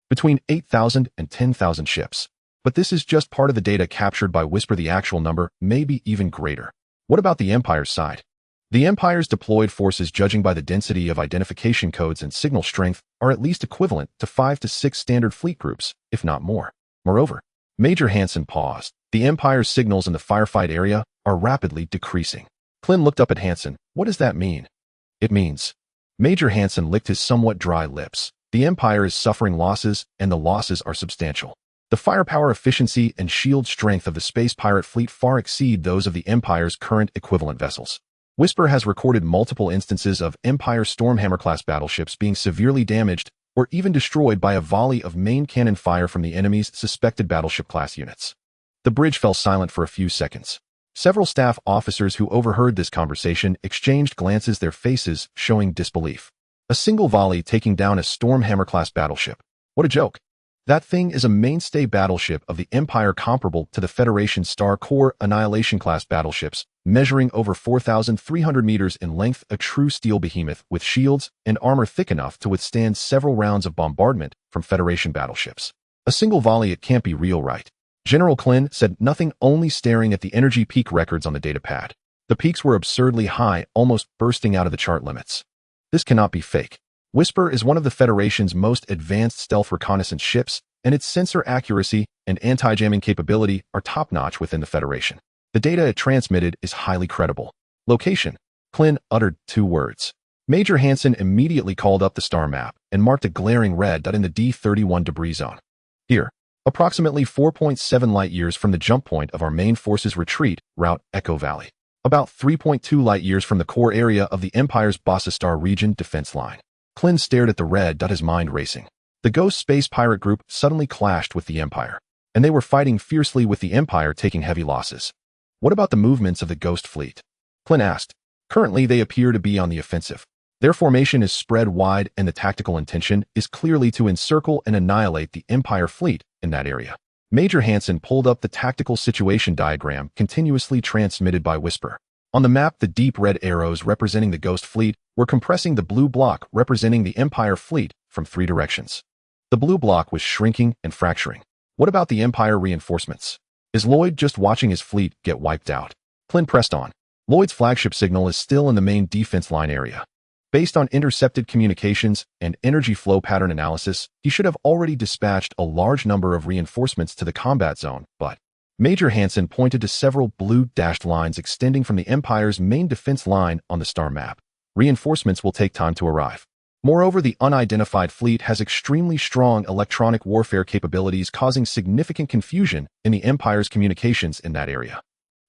Speaker 1: between 8,000 and 10,000 ships. But this is just part of the data captured by Whisper. The actual number may be even greater. What about the Empire's side? The Empire's deployed forces, judging by the density of identification codes and signal strength, are at least equivalent to 5 to 6 standard fleet groups, if not more. Moreover, Major Hansen paused. The Empire's signals in the firefight area are rapidly decreasing. Clint looked up at Hansen. What does that mean? It means. Major Hansen licked his somewhat dry lips. The Empire is suffering losses, and the losses are substantial. The firepower efficiency and shield strength of the space pirate fleet far exceed those of the Empire's current equivalent vessels. Whisper has recorded multiple instances of Empire Stormhammer-class battleships being severely damaged or even destroyed by a volley of main cannon fire from the enemy's suspected battleship-class units. The bridge fell silent for a few seconds. Several staff officers who overheard this conversation exchanged glances, their faces showing disbelief. A single volley taking down a Stormhammer-class battleship. What a joke. That thing is a mainstay battleship of the Empire, comparable to the Federation Star Corps Annihilation-class battleships, measuring over 4,300 meters in length, a true steel behemoth with shields and armor thick enough to withstand several rounds of bombardment from Federation battleships. A single volley, it can't be real, right? General Clint said nothing, only staring at the energy peak records on the data pad. The peaks were absurdly high, almost bursting out of the chart limits. This cannot be fake. Whisper is one of the Federation's most advanced stealth reconnaissance ships, and its sensor accuracy and anti-jamming capability are top-notch within the Federation. The data it transmitted is highly credible. Location. Clint uttered 2 words. Major Hansen immediately called up the star map and marked a glaring red dot in the D31 debris zone. Here, approximately 4.7 light-years from the jump point of our main forces' retreat route, Echo Valley. About 3.2 light-years from the core area of the Empire's Bossastar region defense line. Clint stared at the red dot, his mind racing. The Ghost Space Pirate Group suddenly clashed with the Empire, and they were fighting fiercely, with the Empire taking heavy losses. What about the movements of the Ghost Fleet? Clint asked. Currently, they appear to be on the offensive. Their formation is spread wide, and the tactical intention is clearly to encircle and annihilate the Empire fleet in that area. Major Hansen pulled up the tactical situation diagram continuously transmitted by Whisper. On the map, the deep red arrows representing the Ghost Fleet were compressing the blue block representing the Empire fleet from 3 directions. The blue block was shrinking and fracturing. What about the Empire reinforcements? Is Lloyd just watching his fleet get wiped out? Clint pressed on. Lloyd's flagship signal is still in the main defense line area. Based on intercepted communications and energy flow pattern analysis, he should have already dispatched a large number of reinforcements to the combat zone, but Major Hansen pointed to several blue dashed lines extending from the Empire's main defense line on the star map. Reinforcements will take time to arrive. Moreover, the unidentified fleet has extremely strong electronic warfare capabilities, causing significant confusion in the Empire's communications in that area.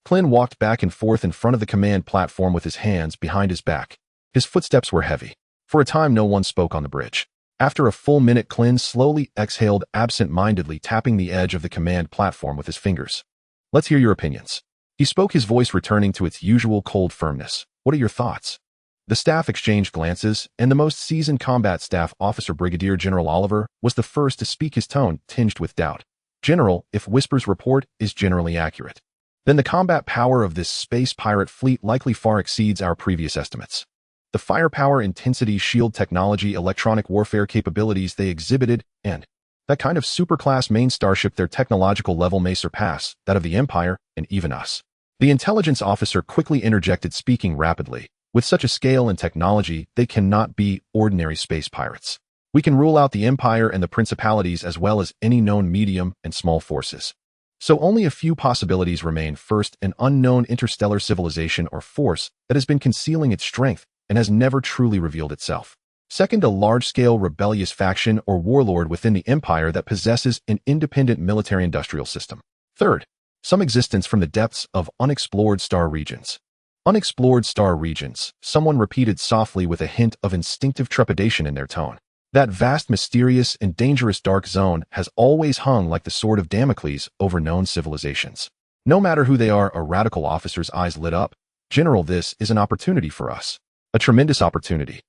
Speaker 1: Clint walked back and forth in front of the command platform with his hands behind his back. His footsteps were heavy. For a time, no one spoke on the bridge. After a full minute, Clint slowly exhaled, absent-mindedly tapping the edge of the command platform with his fingers. Let's hear your opinions. He spoke, his voice returning to its usual cold firmness. What are your thoughts? The staff exchanged glances, and the most seasoned combat staff officer, Brigadier General Oliver, was the first to speak, his tone tinged with doubt. General, if Whisper's report is generally accurate, then the combat power of this space pirate fleet likely far exceeds our previous estimates. The firepower, intensity, shield technology, electronic warfare capabilities they exhibited, and that kind of superclass main starship, their technological level may surpass that of the Empire and even us. The intelligence officer quickly interjected, speaking rapidly. With such a scale and technology, they cannot be ordinary space pirates. We can rule out the Empire and the Principalities as well as any known medium and small forces. So only a few possibilities remain. First, an unknown interstellar civilization or force that has been concealing its strength and has never truly revealed itself. Second, a large-scale rebellious faction or warlord within the Empire that possesses an independent military-industrial system. Third, some existence from the depths of unexplored star regions. Unexplored star regions, someone repeated softly with a hint of instinctive trepidation in their tone. That vast, mysterious, and dangerous dark zone has always hung like the sword of Damocles over known civilizations. No matter who they are, a radical officer's eyes lit up. General, this is an opportunity for us. A tremendous opportunity.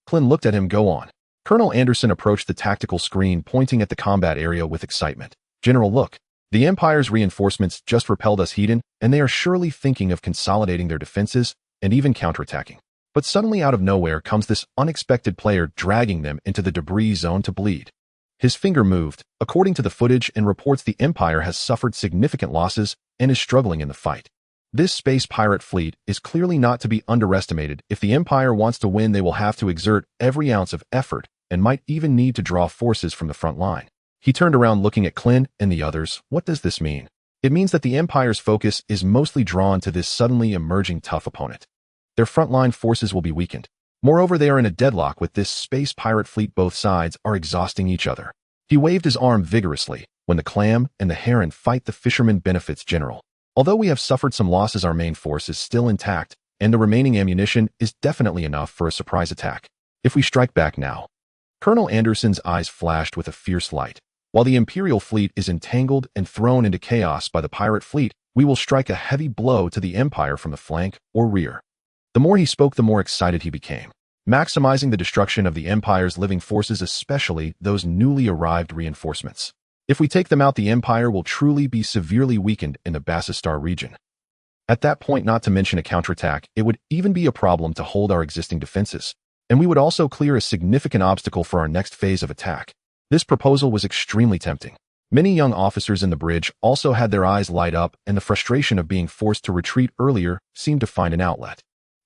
Speaker 1: Clint looked at him. Go on. Colonel Anderson approached the tactical screen, pointing at the combat area with excitement. General, look. The Empire's reinforcements just repelled us, Hedon, and they are surely thinking of consolidating their defenses and even counterattacking. But suddenly out of nowhere comes this unexpected player, dragging them into the debris zone to bleed. His finger moved. According to the footage and reports, the Empire has suffered significant losses and is struggling in the fight. This space pirate fleet is clearly not to be underestimated. If the Empire wants to win, they will have to exert every ounce of effort and might even need to draw forces from the front line. He turned around, looking at Clint and the others. What does this mean? It means that the Empire's focus is mostly drawn to this suddenly emerging tough opponent. Their frontline forces will be weakened. Moreover, they are in a deadlock with this space pirate fleet. Both sides are exhausting each other. He waved his arm vigorously. When the clam and the heron fight, the fisherman benefits. General, although we have suffered some losses, our main force is still intact, and the remaining ammunition is definitely enough for a surprise attack. If we strike back now. Colonel Anderson's eyes flashed with a fierce light. While the Imperial fleet is entangled and thrown into chaos by the pirate fleet, we will strike a heavy blow to the Empire from the flank or rear. The more he spoke, the more excited he became. Maximizing the destruction of the Empire's living forces, especially those newly arrived reinforcements. If we take them out, the Empire will truly be severely weakened in the Bassistar region. At that point, not to mention a counterattack, it would even be a problem to hold our existing defenses. And we would also clear a significant obstacle for our next phase of attack. This proposal was extremely tempting. Many young officers in the bridge also had their eyes light up, and the frustration of being forced to retreat earlier seemed to find an outlet.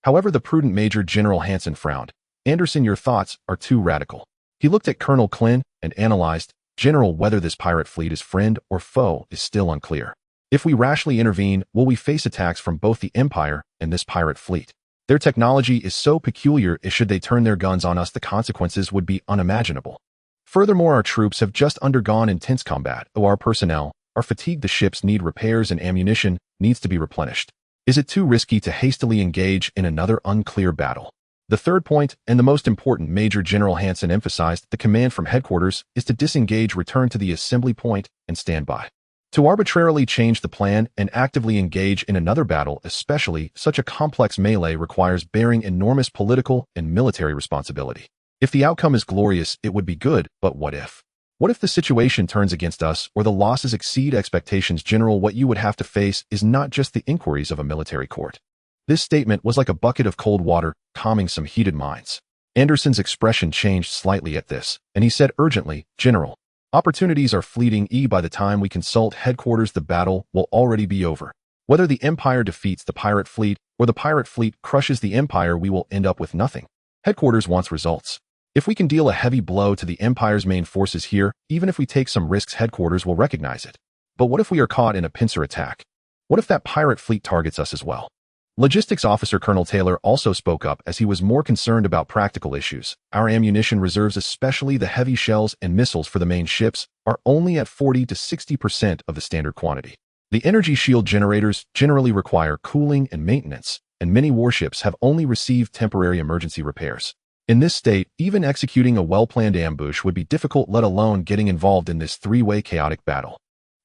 Speaker 1: However, the prudent Major General Hansen frowned. Anderson, your thoughts are too radical. He looked at Colonel Clint and analyzed. General, whether this pirate fleet is friend or foe is still unclear. If we rashly intervene, will we face attacks from both the Empire and this pirate fleet? Their technology is so peculiar, should they turn their guns on us, the consequences would be unimaginable. Furthermore, our troops have just undergone intense combat. Our personnel are fatigued. The ships need repairs and ammunition needs to be replenished. Is it too risky to hastily engage in another unclear battle? The third point, and the most important, Major General Hansen emphasized, the command from headquarters is to disengage, return to the assembly point, and stand by. To arbitrarily change the plan and actively engage in another battle, especially such a complex melee, requires bearing enormous political and military responsibility. If the outcome is glorious, it would be good, but what if? What if the situation turns against us or the losses exceed expectations? General, what you would have to face is not just the inquiries of a military court. This statement was like a bucket of cold water, calming some heated minds. Anderson's expression changed slightly at this, and he said urgently, General, opportunities are fleeting. By the time we consult headquarters, the battle will already be over. Whether the Empire defeats the pirate fleet or the pirate fleet crushes the Empire, we will end up with nothing. Headquarters wants results. If we can deal a heavy blow to the Empire's main forces here, even if we take some risks, headquarters will recognize it. But what if we are caught in a pincer attack? What if that pirate fleet targets us as well? Logistics Officer Colonel Taylor also spoke up, as he was more concerned about practical issues. Our ammunition reserves, especially the heavy shells and missiles for the main ships, are only at 40 to 60% of the standard quantity. The energy shield generators generally require cooling and maintenance, and many warships have only received temporary emergency repairs. In this state, even executing a well-planned ambush would be difficult, let alone getting involved in this three-way chaotic battle.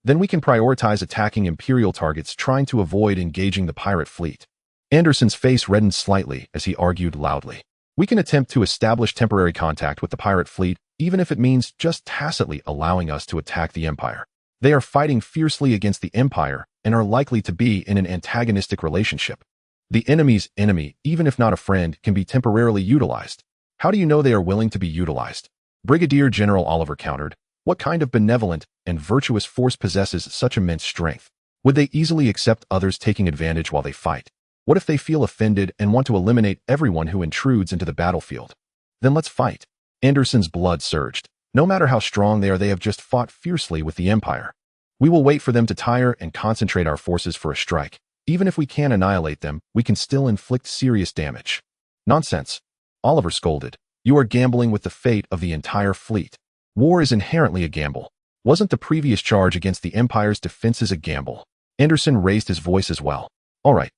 Speaker 1: Then we can prioritize attacking Imperial targets, trying to avoid engaging the pirate fleet. Anderson's face reddened slightly as he argued loudly. We can attempt to establish temporary contact with the pirate fleet, even if it means just tacitly allowing us to attack the Empire. They are fighting fiercely against the Empire and are likely to be in an antagonistic relationship. The enemy's enemy, even if not a friend, can be temporarily utilized. How do you know they are willing to be utilized? Brigadier General Oliver countered. What kind of benevolent and virtuous force possesses such immense strength? Would they easily accept others taking advantage while they fight? What if they feel offended and want to eliminate everyone who intrudes into the battlefield? Then let's fight. Anderson's blood surged. No matter how strong they have just fought fiercely with the Empire. We will wait for them to tire and concentrate our forces for a strike. Even if we can't annihilate them, we can still inflict serious damage. Nonsense. Oliver scolded. You are gambling with the fate of the entire fleet. War is inherently a gamble. Wasn't the previous charge against the Empire's defenses a gamble? Anderson raised his voice as well. All right.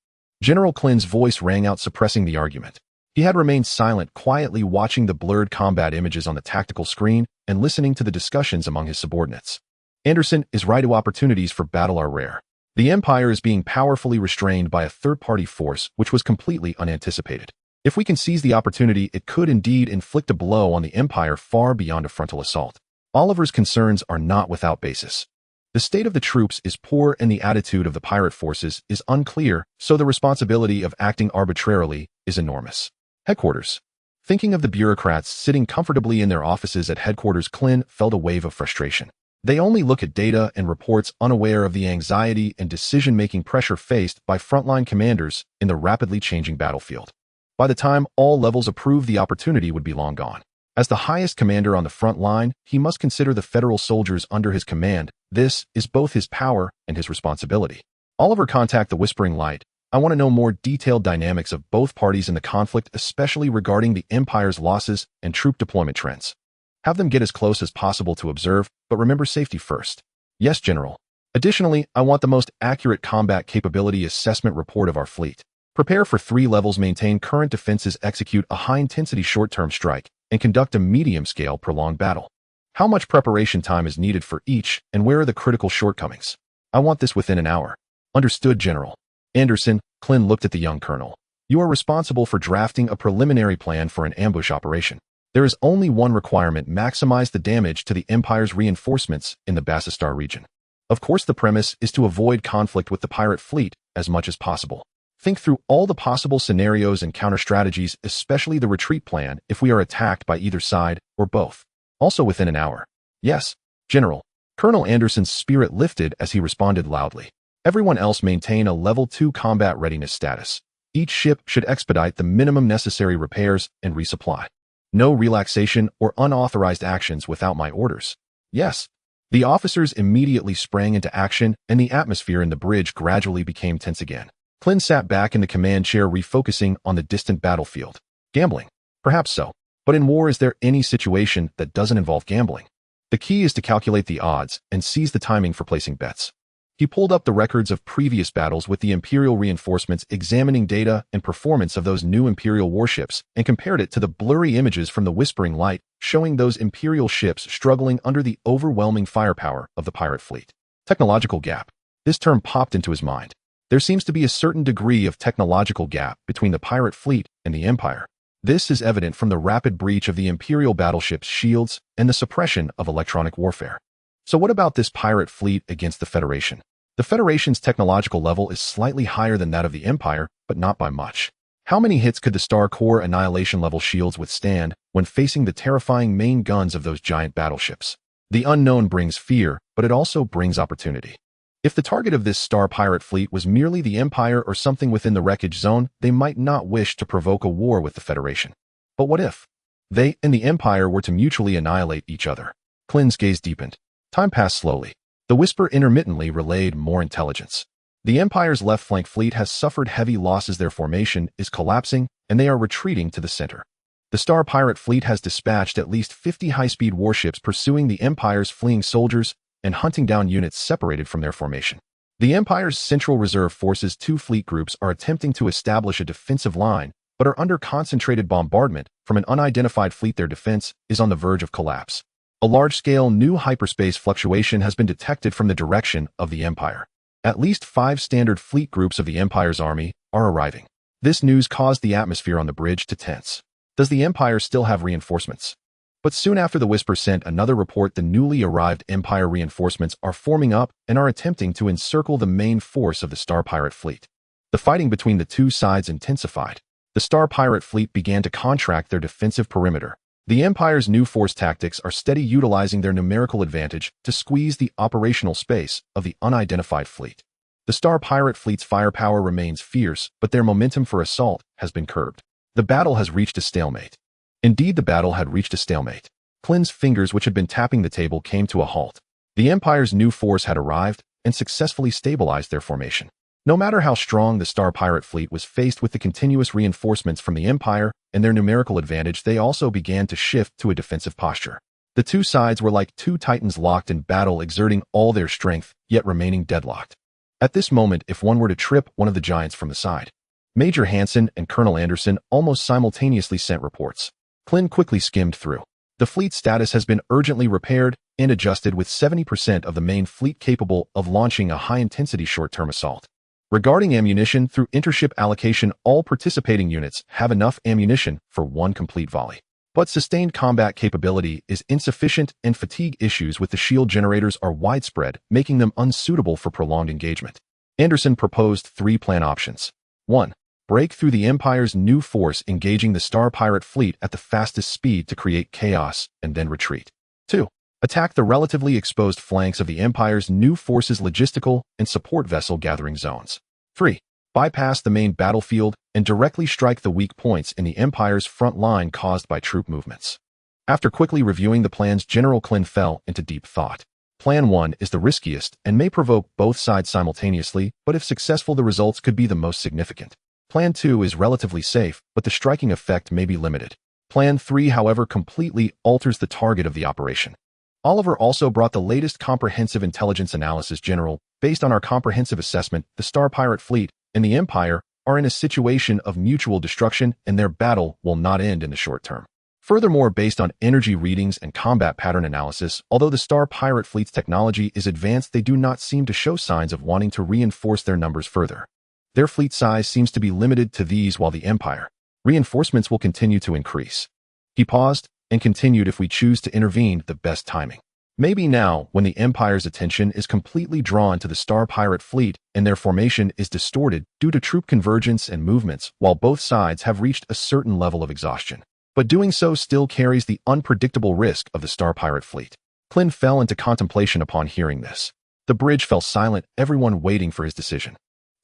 Speaker 1: General Klin's voice rang out, suppressing the argument. He had remained silent, quietly watching the blurred combat images on the tactical screen and listening to the discussions among his subordinates. Anderson is right. Opportunities for battle are rare. The Empire is being powerfully restrained by a third-party force which was completely unanticipated. If we can seize the opportunity, it could indeed inflict a blow on the Empire far beyond a frontal assault. Oliver's concerns are not without basis. The state of the troops is poor and the attitude of the pirate forces is unclear, so the responsibility of acting arbitrarily is enormous. Headquarters. Thinking of the bureaucrats sitting comfortably in their offices at headquarters, Klin felt a wave of frustration. They only look at data and reports, unaware of the anxiety and decision-making pressure faced by frontline commanders in the rapidly changing battlefield. By the time all levels approve, the opportunity would be long gone. As the highest commander on the front line, he must consider the federal soldiers under his command. This is both his power and his responsibility. Oliver, contact the Whispering Light. I want to know more detailed dynamics of both parties in the conflict, especially regarding the Empire's losses and troop deployment trends. Have them get as close as possible to observe, but remember safety first. Yes, General. Additionally, I want the most accurate combat capability assessment report of our fleet. Prepare for 3 levels, maintain current defenses, execute a high-intensity short-term strike, and conduct a medium-scale prolonged battle. How much preparation time is needed for each, and where are the critical shortcomings? I want this within an hour. Understood, General. Anderson, Klin looked at the young colonel. You are responsible for drafting a preliminary plan for an ambush operation. There is only one requirement: maximize the damage to the Empire's reinforcements in the Bassistar region. Of course, the premise is to avoid conflict with the pirate fleet as much as possible. Think through all the possible scenarios and counter-strategies, especially the retreat plan if we are attacked by either side or both. Also within an hour. Yes, General. Colonel Anderson's spirit lifted as he responded loudly. Everyone else maintain a level 2 combat readiness status. Each ship should expedite the minimum necessary repairs and resupply. No relaxation or unauthorized actions without my orders. Yes. The officers immediately sprang into action, and the atmosphere in the bridge gradually became tense again. Klin sat back in the command chair, refocusing on the distant battlefield. Gambling? Perhaps so. But in war, is there any situation that doesn't involve gambling? The key is to calculate the odds and seize the timing for placing bets. He pulled up the records of previous battles with the Imperial reinforcements, examining data and performance of those new Imperial warships, and compared it to the blurry images from the Whispering Light, showing those Imperial ships struggling under the overwhelming firepower of the pirate fleet. Technological gap. This term popped into his mind. There seems to be a certain degree of technological gap between the pirate fleet and the Empire. This is evident from the rapid breach of the Imperial battleships' shields and the suppression of electronic warfare. So what about this pirate fleet against the Federation? The Federation's technological level is slightly higher than that of the Empire, but not by much. How many hits could the Star Core Annihilation-level shields withstand when facing the terrifying main guns of those giant battleships? The unknown brings fear, but it also brings opportunity. If the target of this star pirate fleet was merely the Empire or something within the wreckage zone, they might not wish to provoke a war with the Federation. But what if they and the Empire were to mutually annihilate each other? Klin's gaze deepened. Time passed slowly. The whisper intermittently relayed more intelligence. The Empire's left flank fleet has suffered heavy losses. Their formation is collapsing, and they are retreating to the center. The Star Pirate fleet has dispatched at least 50 high-speed warships pursuing the Empire's fleeing soldiers and hunting down units separated from their formation. The Empire's Central Reserve Force's two fleet groups are attempting to establish a defensive line, but are under concentrated bombardment from an unidentified fleet. Their defense is on the verge of collapse. A large-scale new hyperspace fluctuation has been detected from the direction of the Empire. At least 5 standard fleet groups of the Empire's army are arriving. This news caused the atmosphere on the bridge to tense. Does the Empire still have reinforcements? But soon after the Whisper sent another report, the newly arrived Empire reinforcements are forming up and are attempting to encircle the main force of the Star Pirate fleet. The fighting between the two sides intensified. The Star Pirate fleet began to contract their defensive perimeter. The Empire's new force tactics are steady, utilizing their numerical advantage to squeeze the operational space of the unidentified fleet. The Star Pirate fleet's firepower remains fierce, but their momentum for assault has been curbed. The battle has reached a stalemate. Indeed, the battle had reached a stalemate. Qin's fingers, which had been tapping the table, came to a halt. The Empire's new force had arrived and successfully stabilized their formation. No matter how strong the Star Pirate fleet was faced with the continuous reinforcements from the Empire and their numerical advantage, they also began to shift to a defensive posture. The two sides were like two titans locked in battle, exerting all their strength, yet remaining deadlocked. At this moment, if one were to trip one of the giants from the side, Major Hansen and Colonel Anderson almost simultaneously sent reports. Qin quickly skimmed through. The fleet status has been urgently repaired and adjusted, with 70% of the main fleet capable of launching a high-intensity short-term assault. Regarding ammunition, through intership allocation, all participating units have enough ammunition for one complete volley. But sustained combat capability is insufficient, and fatigue issues with the shield generators are widespread, making them unsuitable for prolonged engagement. Anderson proposed 3 plan options. 1. Break through the Empire's new force, engaging the Star Pirate fleet at the fastest speed to create chaos, and then retreat. 2. Attack the relatively exposed flanks of the Empire's new force's logistical and support vessel gathering zones. 3. Bypass the main battlefield and directly strike the weak points in the Empire's front line caused by troop movements. After quickly reviewing the plans, General Qin fell into deep thought. Plan 1 is the riskiest and may provoke both sides simultaneously, but if successful, the results could be the most significant. Plan 2 is relatively safe, but the striking effect may be limited. Plan 3, however, completely alters the target of the operation. Oliver also brought the latest comprehensive intelligence analysis. General, based on our comprehensive assessment, the Star Pirate fleet and the Empire are in a situation of mutual destruction, and their battle will not end in the short term. Furthermore, based on energy readings and combat pattern analysis, although the Star Pirate fleet's technology is advanced, they do not seem to show signs of wanting to reinforce their numbers further. Their fleet size seems to be limited to these, while the Empire reinforcements will continue to increase. He paused and continued, if we choose to intervene, the best timing may be now, when the Empire's attention is completely drawn to the Star Pirate fleet and their formation is distorted due to troop convergence and movements, while both sides have reached a certain level of exhaustion. But doing so still carries the unpredictable risk of the Star Pirate fleet. Qin fell into contemplation upon hearing this. The bridge fell silent, everyone waiting for his decision.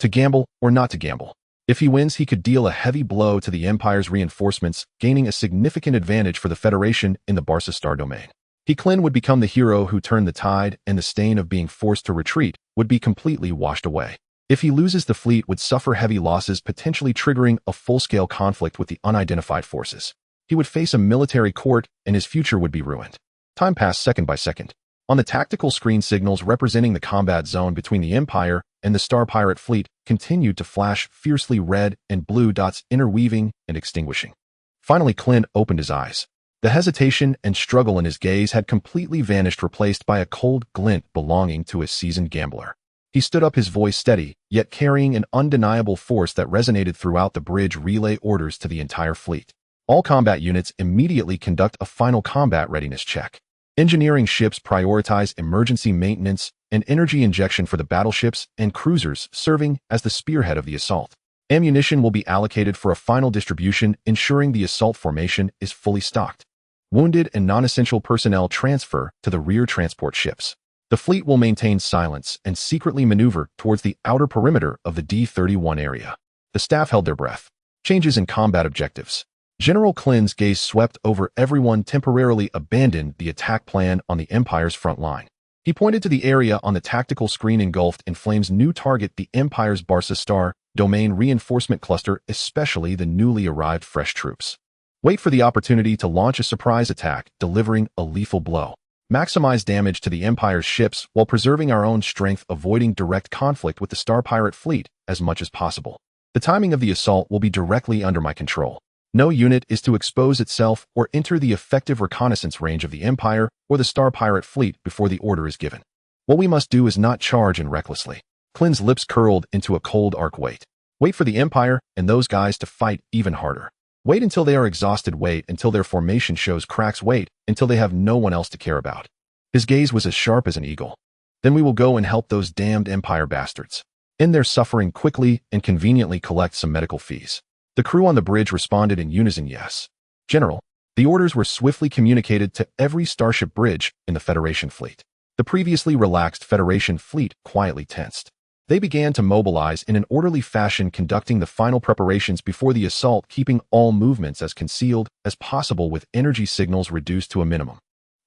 Speaker 1: To gamble or not to gamble? If he wins, he could deal a heavy blow to the Empire's reinforcements, gaining a significant advantage for the Federation in the Barca Star domain. Qin would become the hero who turned the tide, and the stain of being forced to retreat would be completely washed away. If he loses, the fleet would suffer heavy losses, potentially triggering a full-scale conflict with the unidentified forces. He would face a military court, and his future would be ruined. Time passed second by second. On the tactical screen, signals representing the combat zone between the Empire and the Star Pirate fleet continued to flash, fiercely red and blue dots interweaving and extinguishing. Finally, Qin opened his eyes. The hesitation and struggle in his gaze had completely vanished, replaced by a cold glint belonging to a seasoned gambler. He stood up, his voice steady, yet carrying an undeniable force that resonated throughout the bridge. Relay orders to the entire fleet. All combat units immediately conduct a final combat readiness check. Engineering ships prioritize emergency maintenance and energy injection for the battleships and cruisers serving as the spearhead of the assault. Ammunition will be allocated for a final distribution, ensuring the assault formation is fully stocked. Wounded and non-essential personnel transfer to the rear transport ships. The fleet will maintain silence and secretly maneuver towards the outer perimeter of the D-31 area. The staff held their breath. Changes in combat objectives. General Qin's gaze swept over everyone, temporarily abandoned the attack plan on the Empire's front line. He pointed to the area on the tactical screen engulfed in flames. New target: the Empire's Barca Star domain reinforcement cluster, especially the newly arrived fresh troops. Wait for the opportunity to launch a surprise attack, delivering a lethal blow. maximize damage to the Empire's ships while preserving our own strength, avoiding direct conflict with the Star Pirate fleet as much as possible. The timing of the assault will be directly under my control. No unit is to expose itself or enter the effective reconnaissance range of the Empire or the Star Pirate fleet before the order is given. What we must do is not charge in recklessly. Clin's lips curled into a cold arc. Wait. Wait for the Empire and those guys to fight even harder. Wait until they are exhausted. Wait until their formation shows cracks. Wait until they have no one else to care about. His gaze was as sharp as an eagle. Then we will go and help those damned Empire bastards. End their suffering quickly and conveniently collect some medical fees. The crew on the bridge responded in unison, yes. General, the orders were swiftly communicated to every Starship bridge in the Federation fleet. The previously relaxed Federation fleet quietly tensed. They began to mobilize in an orderly fashion, conducting the final preparations before the assault, keeping all movements as concealed as possible with energy signals reduced to a minimum.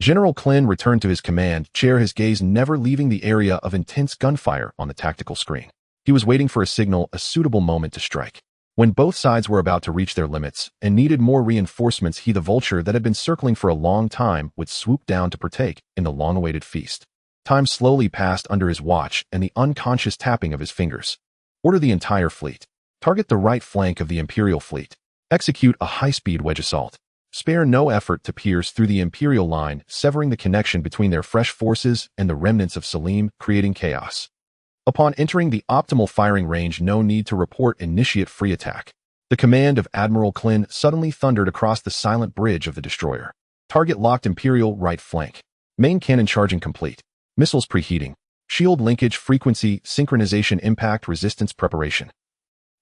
Speaker 1: General Clin returned to his command chair, his gaze never leaving the area of intense gunfire on the tactical screen. He was waiting for a signal, a suitable moment to strike. When both sides were about to reach their limits and needed more reinforcements, he, the vulture that had been circling for a long time, would swoop down to partake in the long-awaited feast. Time slowly passed under his watch and the unconscious tapping of his fingers. Order the entire fleet. Target the right flank of the Imperial fleet. Execute a high-speed wedge assault. Spare no effort to pierce through the Imperial line, severing the connection between their fresh forces and the remnants of Salim, creating chaos. Upon entering the optimal firing range, no need to report, initiate free attack. The command of Admiral Clin suddenly thundered across the silent bridge of the destroyer. Target locked, Imperial right flank. Main cannon charging complete. Missiles preheating. Shield linkage frequency, synchronization, impact resistance preparation.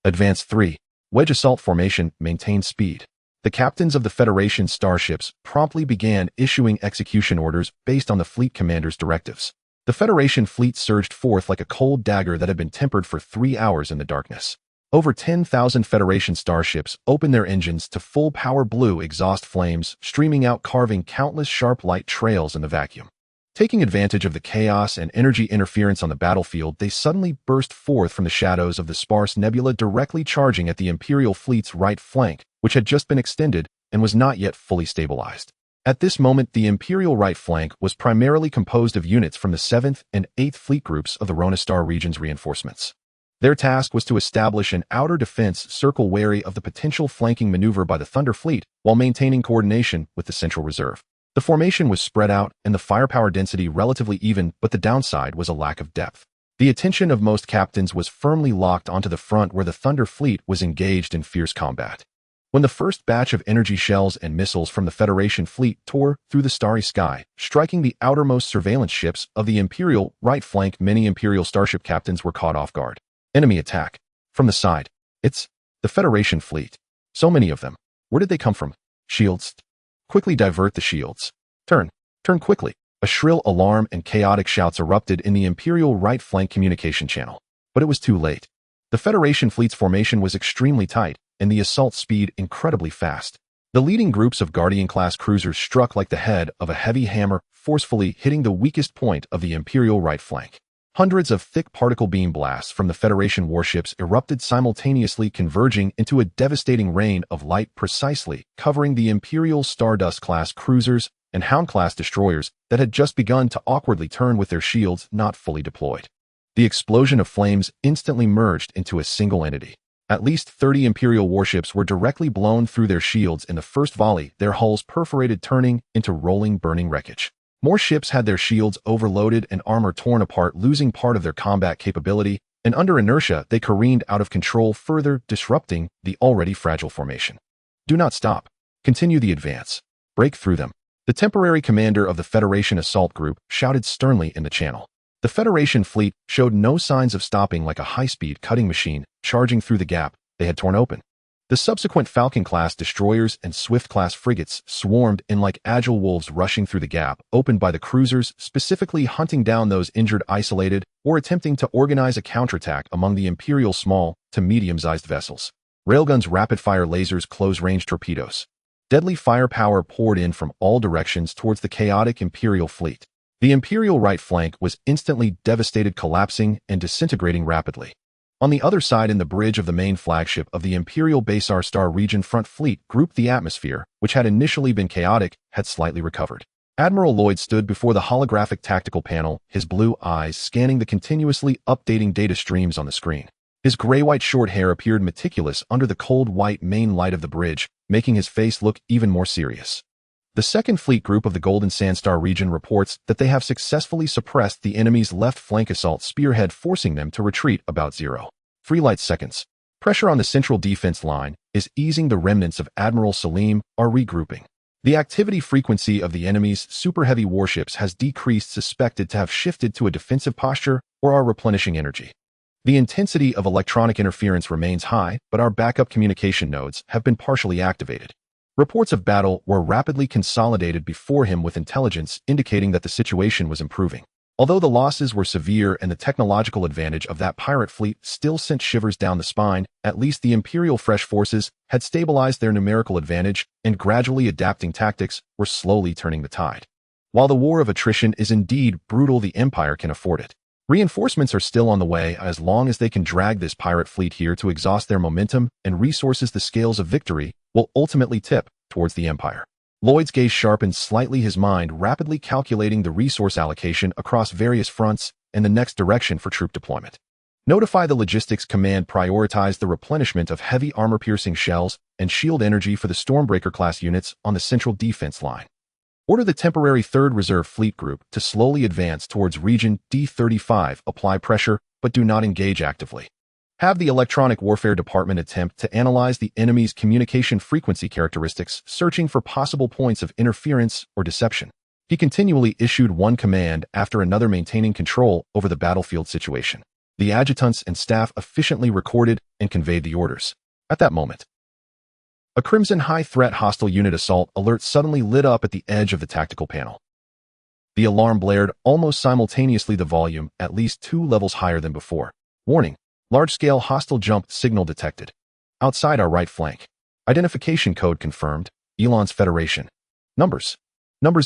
Speaker 1: Advance 3. Wedge assault formation, maintain speed. The captains of the Federation starships promptly began issuing execution orders based on the fleet commander's directives. The Federation fleet surged forth like a cold dagger that had been tempered for 3 hours in the darkness. Over 10,000 Federation starships opened their engines to full power, blue exhaust flames streaming out, carving countless sharp light trails in the vacuum. Taking advantage of the chaos and energy interference on the battlefield, they suddenly burst forth from the shadows of the sparse nebula, directly charging at the Imperial fleet's right flank, which had just been extended and was not yet fully stabilized. At this moment, the Imperial right flank was primarily composed of units from the 7th and 8th Fleet groups of the Ronistar region's reinforcements. Their task was to establish an outer defense circle wary of the potential flanking maneuver by the Thunder Fleet while maintaining coordination with the Central Reserve. The formation was spread out and the firepower density relatively even, but the downside was a lack of depth. The attention of most captains was firmly locked onto the front where the Thunder Fleet was engaged in fierce combat. When the first batch of energy shells and missiles from the Federation fleet tore through the starry sky, striking the outermost surveillance ships of the Imperial right flank, many Imperial starship captains were caught off guard. Enemy attack. From the side. It's the Federation fleet. So many of them. Where did they come from? Shields. Quickly divert the shields. Turn quickly. A shrill alarm and chaotic shouts erupted in the Imperial right flank communication channel. But it was too late. The Federation fleet's formation was extremely tight, and the assault speed incredibly fast. The leading groups of Guardian-class cruisers struck like the head of a heavy hammer, forcefully hitting the weakest point of the Imperial right flank. Hundreds of thick particle beam blasts from the Federation warships erupted simultaneously, converging into a devastating rain of light, precisely covering the Imperial Stardust-class cruisers and Hound-class destroyers that had just begun to awkwardly turn with their shields not fully deployed. The explosion of flames instantly merged into a single entity. At least 30 Imperial warships were directly blown through their shields in the first volley, their hulls perforated, turning into rolling, burning wreckage. More ships had their shields overloaded and armor torn apart, losing part of their combat capability, and under inertia they careened out of control, further disrupting the already fragile formation. Do not stop. Continue the advance. Break through them. The temporary commander of the Federation assault group shouted sternly in the channel. The Federation fleet showed no signs of stopping, like a high-speed cutting machine charging through the gap they had torn open. The subsequent Falcon-class destroyers and Swift-class frigates swarmed in like agile wolves, rushing through the gap opened by the cruisers, specifically hunting down those injured, isolated, or attempting to organize a counterattack among the Imperial small to medium-sized vessels. Railguns, rapid-fire lasers, close-range torpedoes. Deadly firepower poured in from all directions towards the chaotic Imperial fleet. The Imperial right flank was instantly devastated, collapsing and disintegrating rapidly. On the other side, in the bridge of the main flagship of the Imperial Basar Star region front fleet group, the atmosphere, which had initially been chaotic, had slightly recovered. Admiral Lloyd stood before the holographic tactical panel, his blue eyes scanning the continuously updating data streams on the screen. His gray-white short hair appeared meticulous under the cold white main light of the bridge, making his face look even more serious. The Second Fleet Group of the Golden Sandstar region reports that they have successfully suppressed the enemy's left flank assault spearhead, forcing them to retreat about 0.3 light seconds. Pressure on the central defense line is easing. The remnants of Admiral Salim are regrouping. The activity frequency of the enemy's super heavy warships has decreased, suspected to have shifted to a defensive posture or are replenishing energy. The intensity of electronic interference remains high, but our backup communication nodes have been partially activated. Reports of battle were rapidly consolidated before him, with intelligence indicating that the situation was improving. Although the losses were severe and the technological advantage of that pirate fleet still sent shivers down the spine, at least the Imperial Fresh Forces had stabilized their numerical advantage, and gradually adapting tactics were slowly turning the tide. While the war of attrition is indeed brutal, the Empire can afford it. Reinforcements are still on the way. As long as they can drag this pirate fleet here to exhaust their momentum and resources, the scales of victory will ultimately tip towards the Empire. Lloyd's gaze sharpened slightly, his mind rapidly calculating the resource allocation across various fronts and the next direction for troop deployment. Notify the Logistics Command prioritize the replenishment of heavy armor-piercing shells and shield energy for the Stormbreaker-class units on the central defense line. Order the temporary 3rd Reserve Fleet Group to slowly advance towards Region D35. Apply pressure, but do not engage actively. Have the Electronic Warfare Department attempt to analyze the enemy's communication frequency characteristics, searching for possible points of interference or deception. He continually issued one command after another, maintaining control over the battlefield situation. The adjutants and staff efficiently recorded and conveyed the orders. At that moment, a crimson high-threat hostile unit assault alert suddenly lit up at the edge of the tactical panel. The alarm blared almost simultaneously, the volume at least 2 levels higher than before. Warning. Large-scale hostile jump signal detected. Outside our right flank. Identification code confirmed. Elon's Federation. Numbers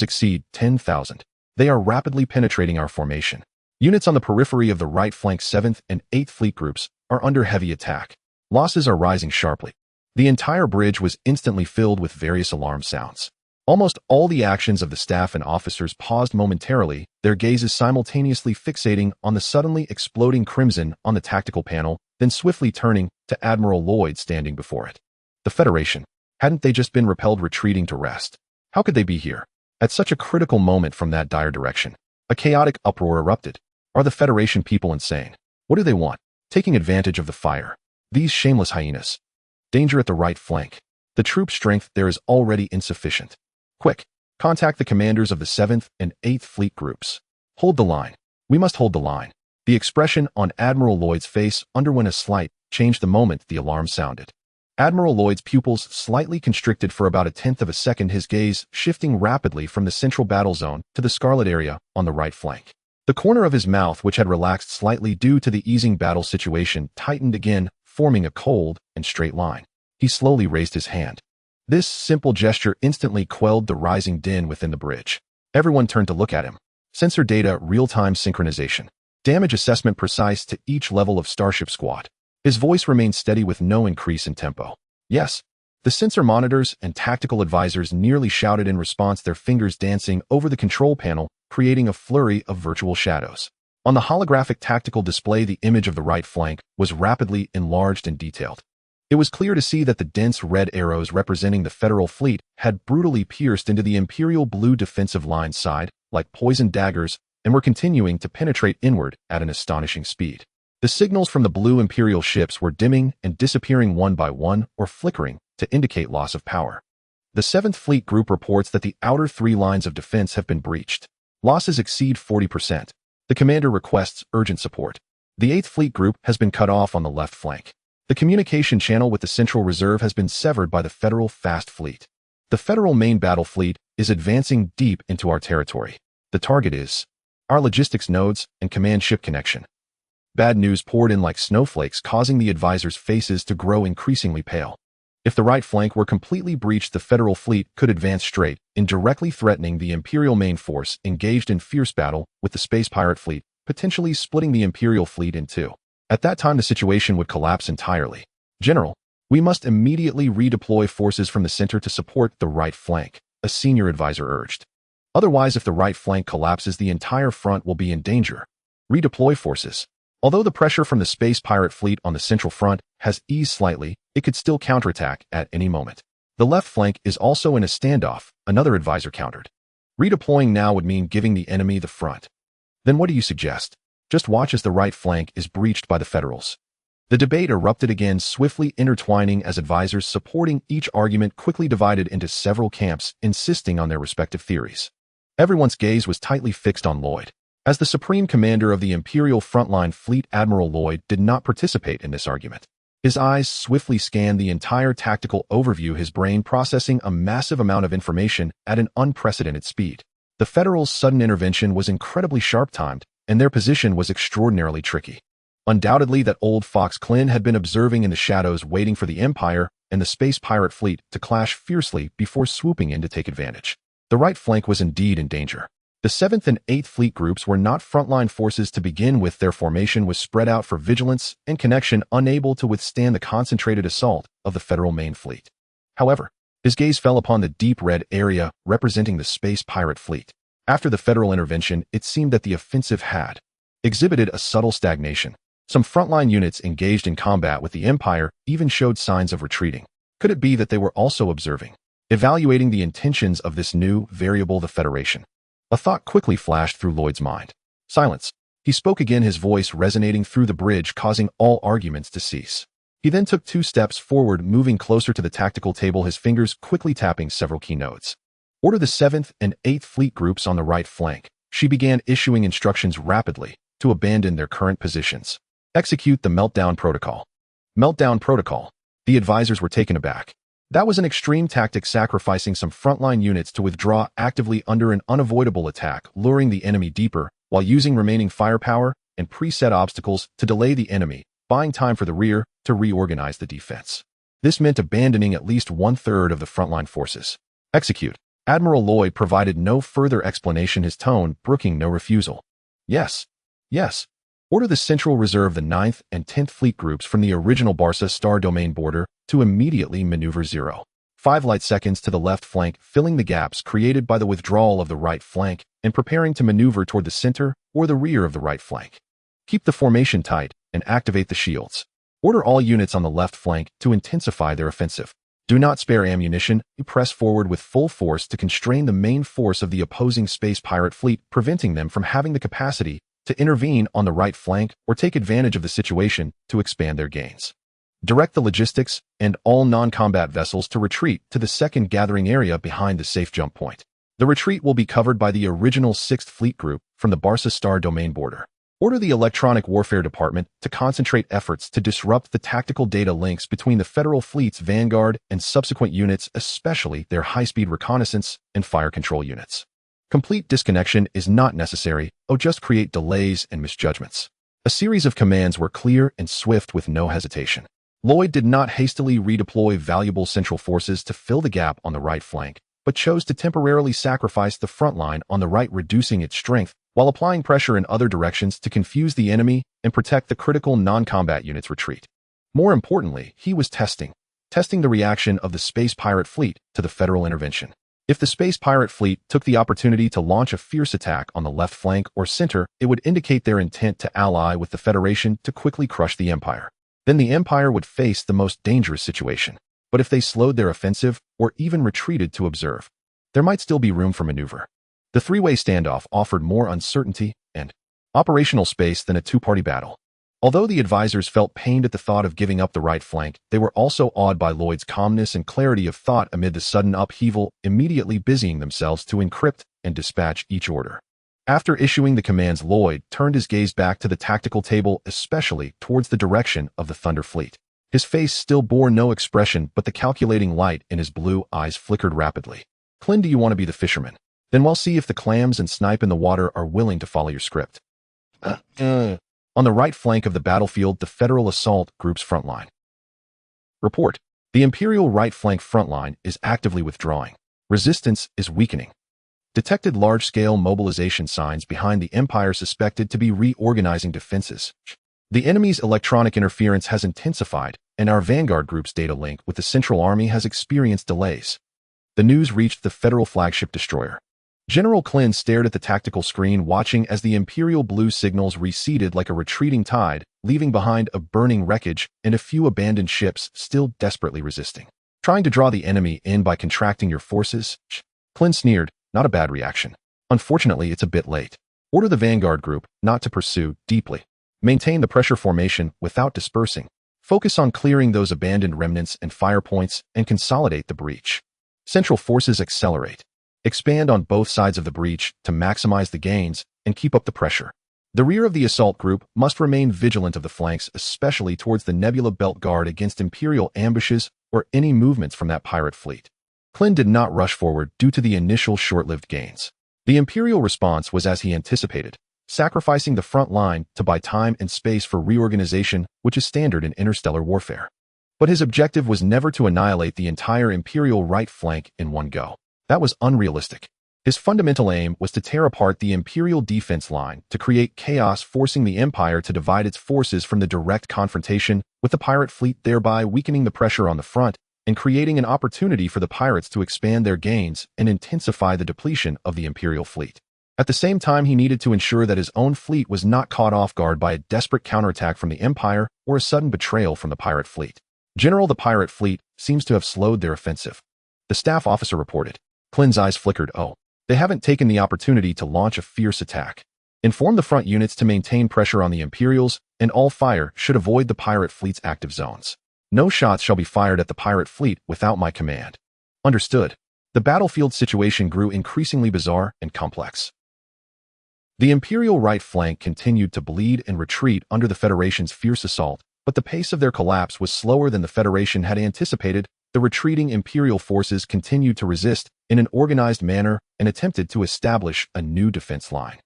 Speaker 1: exceed 10,000. They are rapidly penetrating our formation. Units on the periphery of the right flank 7th and 8th Fleet Groups are under heavy attack. Losses are rising sharply. The entire bridge was instantly filled with various alarm sounds. Almost all the actions of the staff and officers paused momentarily, their gazes simultaneously fixating on the suddenly exploding crimson on the tactical panel, then swiftly turning to Admiral Lloyd standing before it. The Federation. Hadn't they just been repelled, retreating to rest? How could they be here? At such a critical moment from that dire direction. A chaotic uproar erupted. Are the Federation people insane? What do they want? Taking advantage of the fire. These shameless hyenas. Danger at the right flank. The troop strength there is already insufficient. Quick, contact the commanders of the 7th and 8th Fleet Groups. Hold the line. We must hold the line. The expression on Admiral Lloyd's face underwent a slight change the moment the alarm sounded. Admiral Lloyd's pupils slightly constricted for about 1/10 of a second, his gaze shifting rapidly from the central battle zone to the scarlet area on the right flank. The corner of his mouth, which had relaxed slightly due to the easing battle situation, tightened again, forming a cold and straight line. He slowly raised his hand. This simple gesture instantly quelled the rising din within the bridge. Everyone turned to look at him. Sensor data, real-time synchronization. Damage assessment precise to each level of Starship squad. His voice remained steady with no increase in tempo. Yes. The sensor monitors and tactical advisors nearly shouted in response, their fingers dancing over the control panel, creating a flurry of virtual shadows. On the holographic tactical display, the image of the right flank was rapidly enlarged and detailed. It was clear to see that the dense red arrows representing the Federal fleet had brutally pierced into the Imperial blue defensive line side like poisoned daggers and were continuing to penetrate inward at an astonishing speed. The signals from the blue Imperial ships were dimming and disappearing one by one or flickering to indicate loss of power. The 7th Fleet Group reports that the outer 3 lines of defense have been breached. Losses exceed 40%. The commander requests urgent support. The 8th Fleet Group has been cut off on the left flank. The communication channel with the Central Reserve has been severed by the Federal Fast Fleet. The Federal main battle fleet is advancing deep into our territory. The target is our logistics nodes and command ship connection. Bad news poured in like snowflakes, causing the advisors' faces to grow increasingly pale. If the right flank were completely breached, the Federal fleet could advance straight in, directly threatening the Imperial main force engaged in fierce battle with the Space Pirate fleet, potentially splitting the Imperial fleet in two. At that time, the situation would collapse entirely. General, we must immediately redeploy forces from the center to support the right flank, a senior advisor urged. Otherwise, if the right flank collapses, the entire front will be in danger. Redeploy forces. Although the pressure from the space pirate fleet on the central front has eased slightly, it could still counterattack at any moment. The left flank is also in a standoff, another advisor countered. Redeploying now would mean giving the enemy the front. Then what do you suggest? Just watch as the right flank is breached by the Federals. The debate erupted again, swiftly intertwining as advisors supporting each argument quickly divided into several camps, insisting on their respective theories. Everyone's gaze was tightly fixed on Lloyd. As the supreme commander of the Imperial Frontline Fleet, Admiral Lloyd did not participate in this argument. His eyes swiftly scanned the entire tactical overview, his brain processing a massive amount of information at an unprecedented speed. The Federals' sudden intervention was incredibly sharp-timed, and their position was extraordinarily tricky. Undoubtedly, that old fox Klin had been observing in the shadows, waiting for the Empire and the space pirate fleet to clash fiercely before swooping in to take advantage. The right flank was indeed in danger. The 7th and 8th Fleet groups were not frontline forces to begin with. Their formation was spread out for vigilance and connection, unable to withstand the concentrated assault of the Federal main fleet. However, his gaze fell upon the deep red area representing the space pirate fleet. After the Federal intervention, it seemed that the offensive had exhibited a subtle stagnation. Some frontline units engaged in combat with the Empire even showed signs of retreating. Could it be that they were also observing, evaluating the intentions of this new variable, the Federation? A thought quickly flashed through Lloyd's mind. Silence. He spoke again, his voice resonating through the bridge, causing all arguments to cease. He then took 2 steps forward, moving closer to the tactical table, his fingers quickly tapping several key notes. Order the 7th and 8th Fleet groups on the right flank. She began issuing instructions rapidly to abandon their current positions. Execute the Meltdown Protocol. Meltdown Protocol. The advisors were taken aback. That was an extreme tactic, sacrificing some frontline units to withdraw actively under an unavoidable attack, luring the enemy deeper, while using remaining firepower and preset obstacles to delay the enemy, buying time for the rear to reorganize the defense. This meant abandoning at least 1/3 of the frontline forces. Execute. Admiral Lloyd provided no further explanation, his tone brooking no refusal. Yes. Yes. Order the Central Reserve, the 9th and 10th Fleet groups from the original Barca Star Domain border to immediately maneuver 0.5 light seconds to the left flank, filling the gaps created by the withdrawal of the right flank and preparing to maneuver toward the center or the rear of the right flank. Keep the formation tight and activate the shields. Order all units on the left flank to intensify their offensive. Do not spare ammunition. You press forward with full force to constrain the main force of the opposing space pirate fleet, preventing them from having the capacity to intervene on the right flank or take advantage of the situation to expand their gains. Direct the logistics and all non-combat vessels to retreat to the second gathering area behind the safe jump point. The retreat will be covered by the original 6th Fleet group from the Barca Star Domain border. Order the Electronic Warfare Department to concentrate efforts to disrupt the tactical data links between the Federal Fleet's vanguard and subsequent units, especially their high-speed reconnaissance and fire control units. Complete disconnection is not necessary, just create delays and misjudgments. A series of commands were clear and swift with no hesitation. Lloyd did not hastily redeploy valuable central forces to fill the gap on the right flank, but chose to temporarily sacrifice the front line on the right, reducing its strength while applying pressure in other directions to confuse the enemy and protect the critical non-combat units' retreat. More importantly, he was testing the reaction of the space pirate fleet to the Federal intervention. If the space pirate fleet took the opportunity to launch a fierce attack on the left flank or center, it would indicate their intent to ally with the Federation to quickly crush the Empire. Then the Empire would face the most dangerous situation. But if they slowed their offensive or even retreated to observe, there might still be room for maneuver. The three-way standoff offered more uncertainty and operational space than a two-party battle. Although the advisors felt pained at the thought of giving up the right flank, they were also awed by Lloyd's calmness and clarity of thought amid the sudden upheaval, immediately busying themselves to encrypt and dispatch each order. After issuing the commands, Lloyd turned his gaze back to the tactical table, especially towards the direction of the Thunder Fleet. His face still bore no expression, but the calculating light in his blue eyes flickered rapidly. "Klin, do you want to be the fisherman? Then we'll see if the clams and snipe in the water are willing to follow your script." On the right flank of the battlefield, the Federal Assault Group's frontline. Report. The Imperial right flank frontline is actively withdrawing. Resistance is weakening. Detected large-scale mobilization signs behind the Empire, suspected to be reorganizing defenses. The enemy's electronic interference has intensified, and our Vanguard Group's data link with the Central Army has experienced delays. The news reached the Federal flagship destroyer. General Klin stared at the tactical screen, watching as the Imperial blue signals receded like a retreating tide, leaving behind a burning wreckage and a few abandoned ships still desperately resisting. Trying to draw the enemy in by contracting your forces? Klin sneered, not a bad reaction. Unfortunately, it's a bit late. Order the Vanguard group not to pursue deeply. Maintain the pressure formation without dispersing. Focus on clearing those abandoned remnants and fire points and consolidate the breach. Central forces accelerate. Expand on both sides of the breach to maximize the gains and keep up the pressure. The rear of the assault group must remain vigilant of the flanks, especially towards the Nebula Belt Guard against Imperial ambushes or any movements from that pirate fleet. Klin did not rush forward due to the initial short-lived gains. The Imperial response was as he anticipated, sacrificing the front line to buy time and space for reorganization, which is standard in interstellar warfare. But his objective was never to annihilate the entire Imperial right flank in one go. That was unrealistic. His fundamental aim was to tear apart the Imperial defense line to create chaos, forcing the Empire to divide its forces from the direct confrontation with the pirate fleet, thereby weakening the pressure on the front and creating an opportunity for the pirates to expand their gains and intensify the depletion of the Imperial fleet. At the same time, he needed to ensure that his own fleet was not caught off guard by a desperate counterattack from the Empire or a sudden betrayal from the pirate fleet. General, the pirate fleet seems to have slowed their offensive. The staff officer reported. Klin's eyes flickered. Oh, they haven't taken the opportunity to launch a fierce attack. Inform the front units to maintain pressure on the Imperials, and all fire should avoid the pirate fleet's active zones. No shots shall be fired at the pirate fleet without my command. Understood. The battlefield situation grew increasingly bizarre and complex. The Imperial right flank continued to bleed and retreat under the Federation's fierce assault, but the pace of their collapse was slower than the Federation had anticipated. The retreating Imperial forces continued to resist in an organized manner and attempted to establish a new defense line.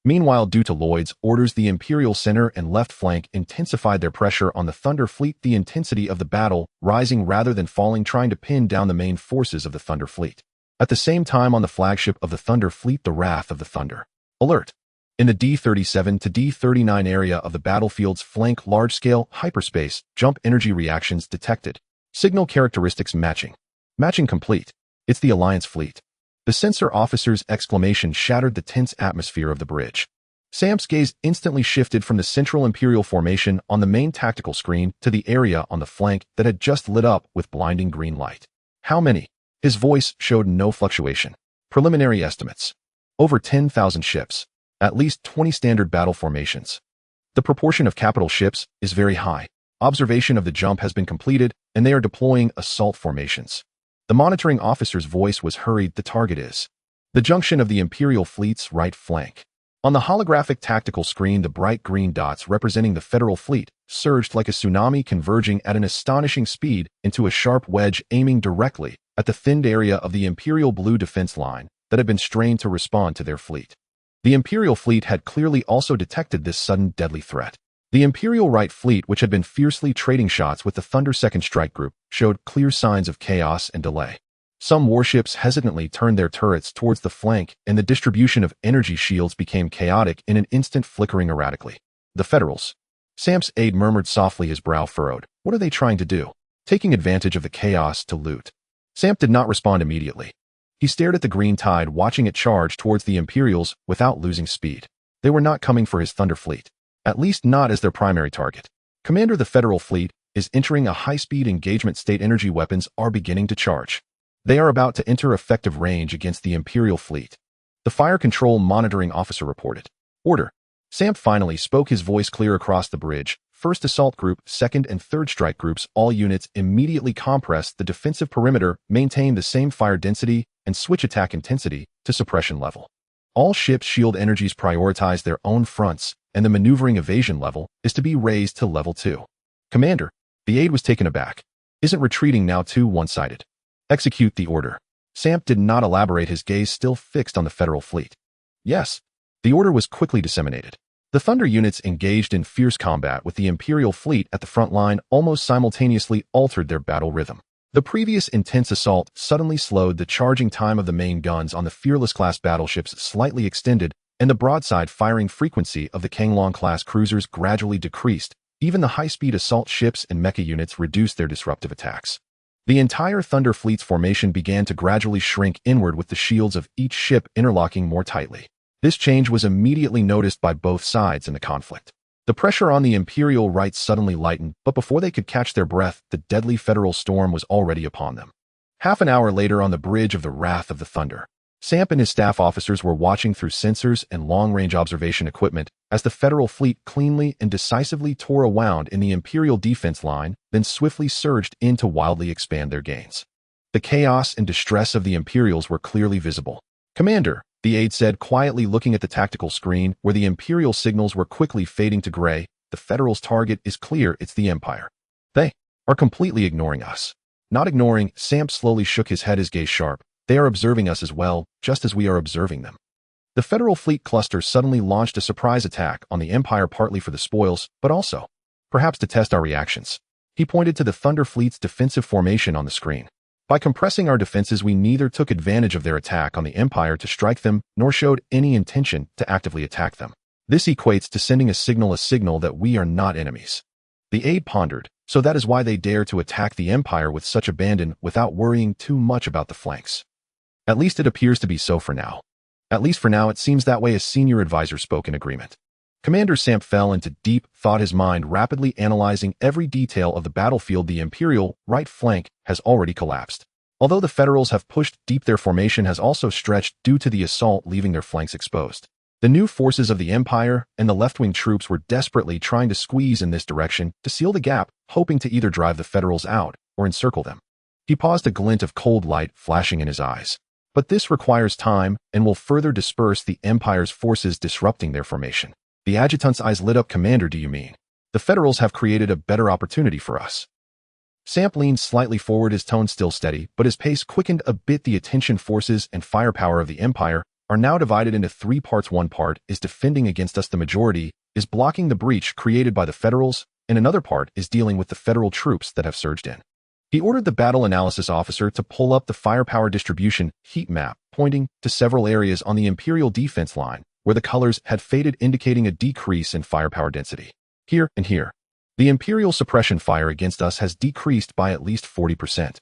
Speaker 1: Meanwhile, due to Lloyd's orders, the Imperial center and left flank intensified their pressure on the Thunder Fleet, the intensity of the battle rising rather than falling, trying to pin down the main forces of the Thunder Fleet. At the same time, on the flagship of the Thunder Fleet, the Wrath of the Thunder. Alert! In the D-37 to D-39 area of the battlefield's flank, large-scale hyperspace jump energy reactions detected. Signal characteristics matching. Matching complete. It's the Alliance fleet. The sensor officer's exclamation shattered the tense atmosphere of the bridge. Sam's gaze instantly shifted from the central Imperial formation on the main tactical screen to the area on the flank that had just lit up with blinding green light. How many? His voice showed no fluctuation. Preliminary estimates. Over 10,000 ships. At least 20 standard battle formations. The proportion of capital ships is very high. Observation of the jump has been completed, and they are deploying assault formations. The monitoring officer's voice was hurried. The target is the junction of the Imperial fleet's right flank. On the holographic tactical screen, the bright green dots representing the Federal fleet surged like a tsunami, converging at an astonishing speed into a sharp wedge, aiming directly at the thinned area of the Imperial blue defense line that had been strained to respond to their fleet. The Imperial fleet had clearly also detected this sudden deadly threat. The Imperial right fleet, which had been fiercely trading shots with the Thunder Second Strike Group, showed clear signs of chaos and delay. Some warships hesitantly turned their turrets towards the flank, and the distribution of energy shields became chaotic in an instant, flickering erratically. The Federals. Sam's aide murmured softly, his brow furrowed. What are they trying to do? Taking advantage of the chaos to loot. Sam did not respond immediately. He stared at the green tide, watching it charge towards the Imperials without losing speed. They were not coming for his Thunder Fleet. At least not as their primary target. Commander, the Federal Fleet is entering a high-speed engagement state. Energy weapons are beginning to charge. They are about to enter effective range against the Imperial Fleet. The Fire Control Monitoring Officer reported. Order. Sam finally spoke, his voice clear across the bridge. First Assault Group, Second and Third Strike Groups, all units immediately compress the defensive perimeter, maintain the same fire density, and switch attack intensity to suppression level. All ships' shield energies prioritize their own fronts, and the maneuvering evasion level is to be raised to level 2. Commander, the aide was taken aback. Isn't retreating now too one-sided? Execute the order. Sam did not elaborate, his gaze still fixed on the Federal Fleet. Yes. The order was quickly disseminated. The Thunder units engaged in fierce combat with the Imperial Fleet at the front line almost simultaneously altered their battle rhythm. The previous intense assault suddenly slowed, the charging time of the main guns on the Fearless-class battleships slightly extended, and the broadside firing frequency of the Kanglong-class cruisers gradually decreased. Even the high-speed assault ships and mecha units reduced their disruptive attacks. The entire Thunder Fleet's formation began to gradually shrink inward with the shields of each ship interlocking more tightly. This change was immediately noticed by both sides in the conflict. The pressure on the Imperial right suddenly lightened, but before they could catch their breath, the deadly Federal storm was already upon them. Half an hour later on the bridge of the Wrath of the Thunder, Samp and his staff officers were watching through sensors and long-range observation equipment as the Federal fleet cleanly and decisively tore a wound in the Imperial defense line, then swiftly surged in to wildly expand their gains. The chaos and distress of the Imperials were clearly visible. "Commander," the aide said, quietly looking at the tactical screen where the Imperial signals were quickly fading to gray, "the Federals' target is clear, it's the Empire. They are completely ignoring us." Not ignoring, Samp slowly shook his head, his gaze sharp. "They are observing us as well, just as we are observing them." The Federal fleet cluster suddenly launched a surprise attack on the Empire, partly for the spoils, but also, perhaps, to test our reactions. He pointed to the Thunder Fleet's defensive formation on the screen. "By compressing our defenses, we neither took advantage of their attack on the Empire to strike them, nor showed any intention to actively attack them. This equates to sending a signal that we are not enemies." The aide pondered. "So that is why they dare to attack the Empire with such abandon without worrying too much about the flanks." "At least it appears to be so for now." "At least for now it seems that way," a senior advisor spoke in agreement. Commander Samp fell into deep thought, his mind rapidly analyzing every detail of the battlefield. The Imperial right flank has already collapsed. Although the Federals have pushed deep, their formation has also stretched due to the assault, leaving their flanks exposed. The new forces of the Empire and the left-wing troops were desperately trying to squeeze in this direction to seal the gap, hoping to either drive the Federals out or encircle them. He paused, a glint of cold light flashing in his eyes. "But this requires time and will further disperse the Empire's forces, disrupting their formation." The adjutant's eyes lit up. "Commander, do you mean the Federals have created a better opportunity for us?" Samp leaned slightly forward, his tone still steady, but his pace quickened a bit. "The attention, forces, and firepower of the Empire are now divided into three parts. One part is defending against us, the majority is blocking the breach created by the Federals, and another part is dealing with the Federal troops that have surged in." He ordered the battle analysis officer to pull up the firepower distribution heat map, pointing to several areas on the Imperial defense line where the colors had faded, indicating a decrease in firepower density. "Here and here, the Imperial suppression fire against us has decreased by at least 40%.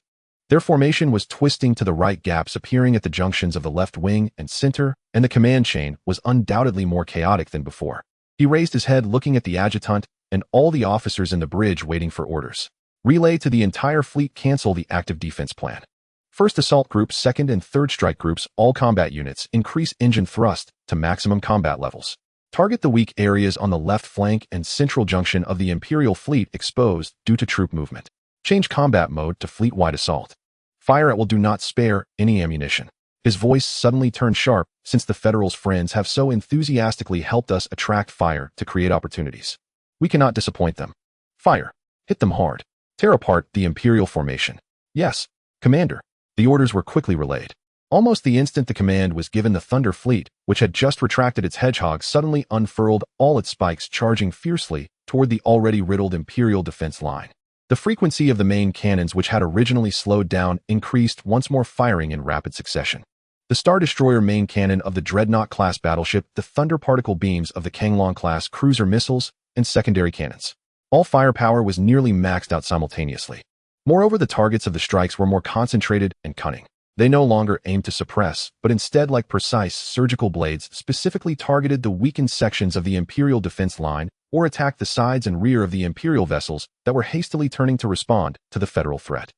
Speaker 1: Their formation was twisting to the right, gaps appearing at the junctions of the left wing and center, and the command chain was undoubtedly more chaotic than before." He raised his head, looking at the adjutant and all the officers in the bridge waiting for orders. "Relay to the entire fleet, cancel the active defense plan. First assault group, second and third strike groups, all combat units, increase engine thrust to maximum combat levels. Target the weak areas on the left flank and central junction of the Imperial fleet exposed due to troop movement. Change combat mode to fleet-wide assault. Fire at will, do not spare any ammunition." His voice suddenly turned sharp, "Since the Federals' friends have so enthusiastically helped us attract fire to create opportunities, we cannot disappoint them. Fire. Hit them hard. Tear apart the Imperial formation." "Yes, Commander." The orders were quickly relayed. Almost the instant the command was given, the Thunder Fleet, which had just retracted its hedgehog, suddenly unfurled all its spikes, charging fiercely toward the already riddled Imperial defense line. The frequency of the main cannons, which had originally slowed down, increased, once more firing in rapid succession. The Star Destroyer main cannon of the Dreadnought-class battleship, the Thunder particle beams of the Kanglong-class cruiser missiles, and secondary cannons. All firepower was nearly maxed out simultaneously. Moreover, the targets of the strikes were more concentrated and cunning. They no longer aimed to suppress, but instead, like precise surgical blades, specifically targeted the weakened sections of the Imperial defense line or attacked the sides and rear of the Imperial vessels that were hastily turning to respond to the Federal threat.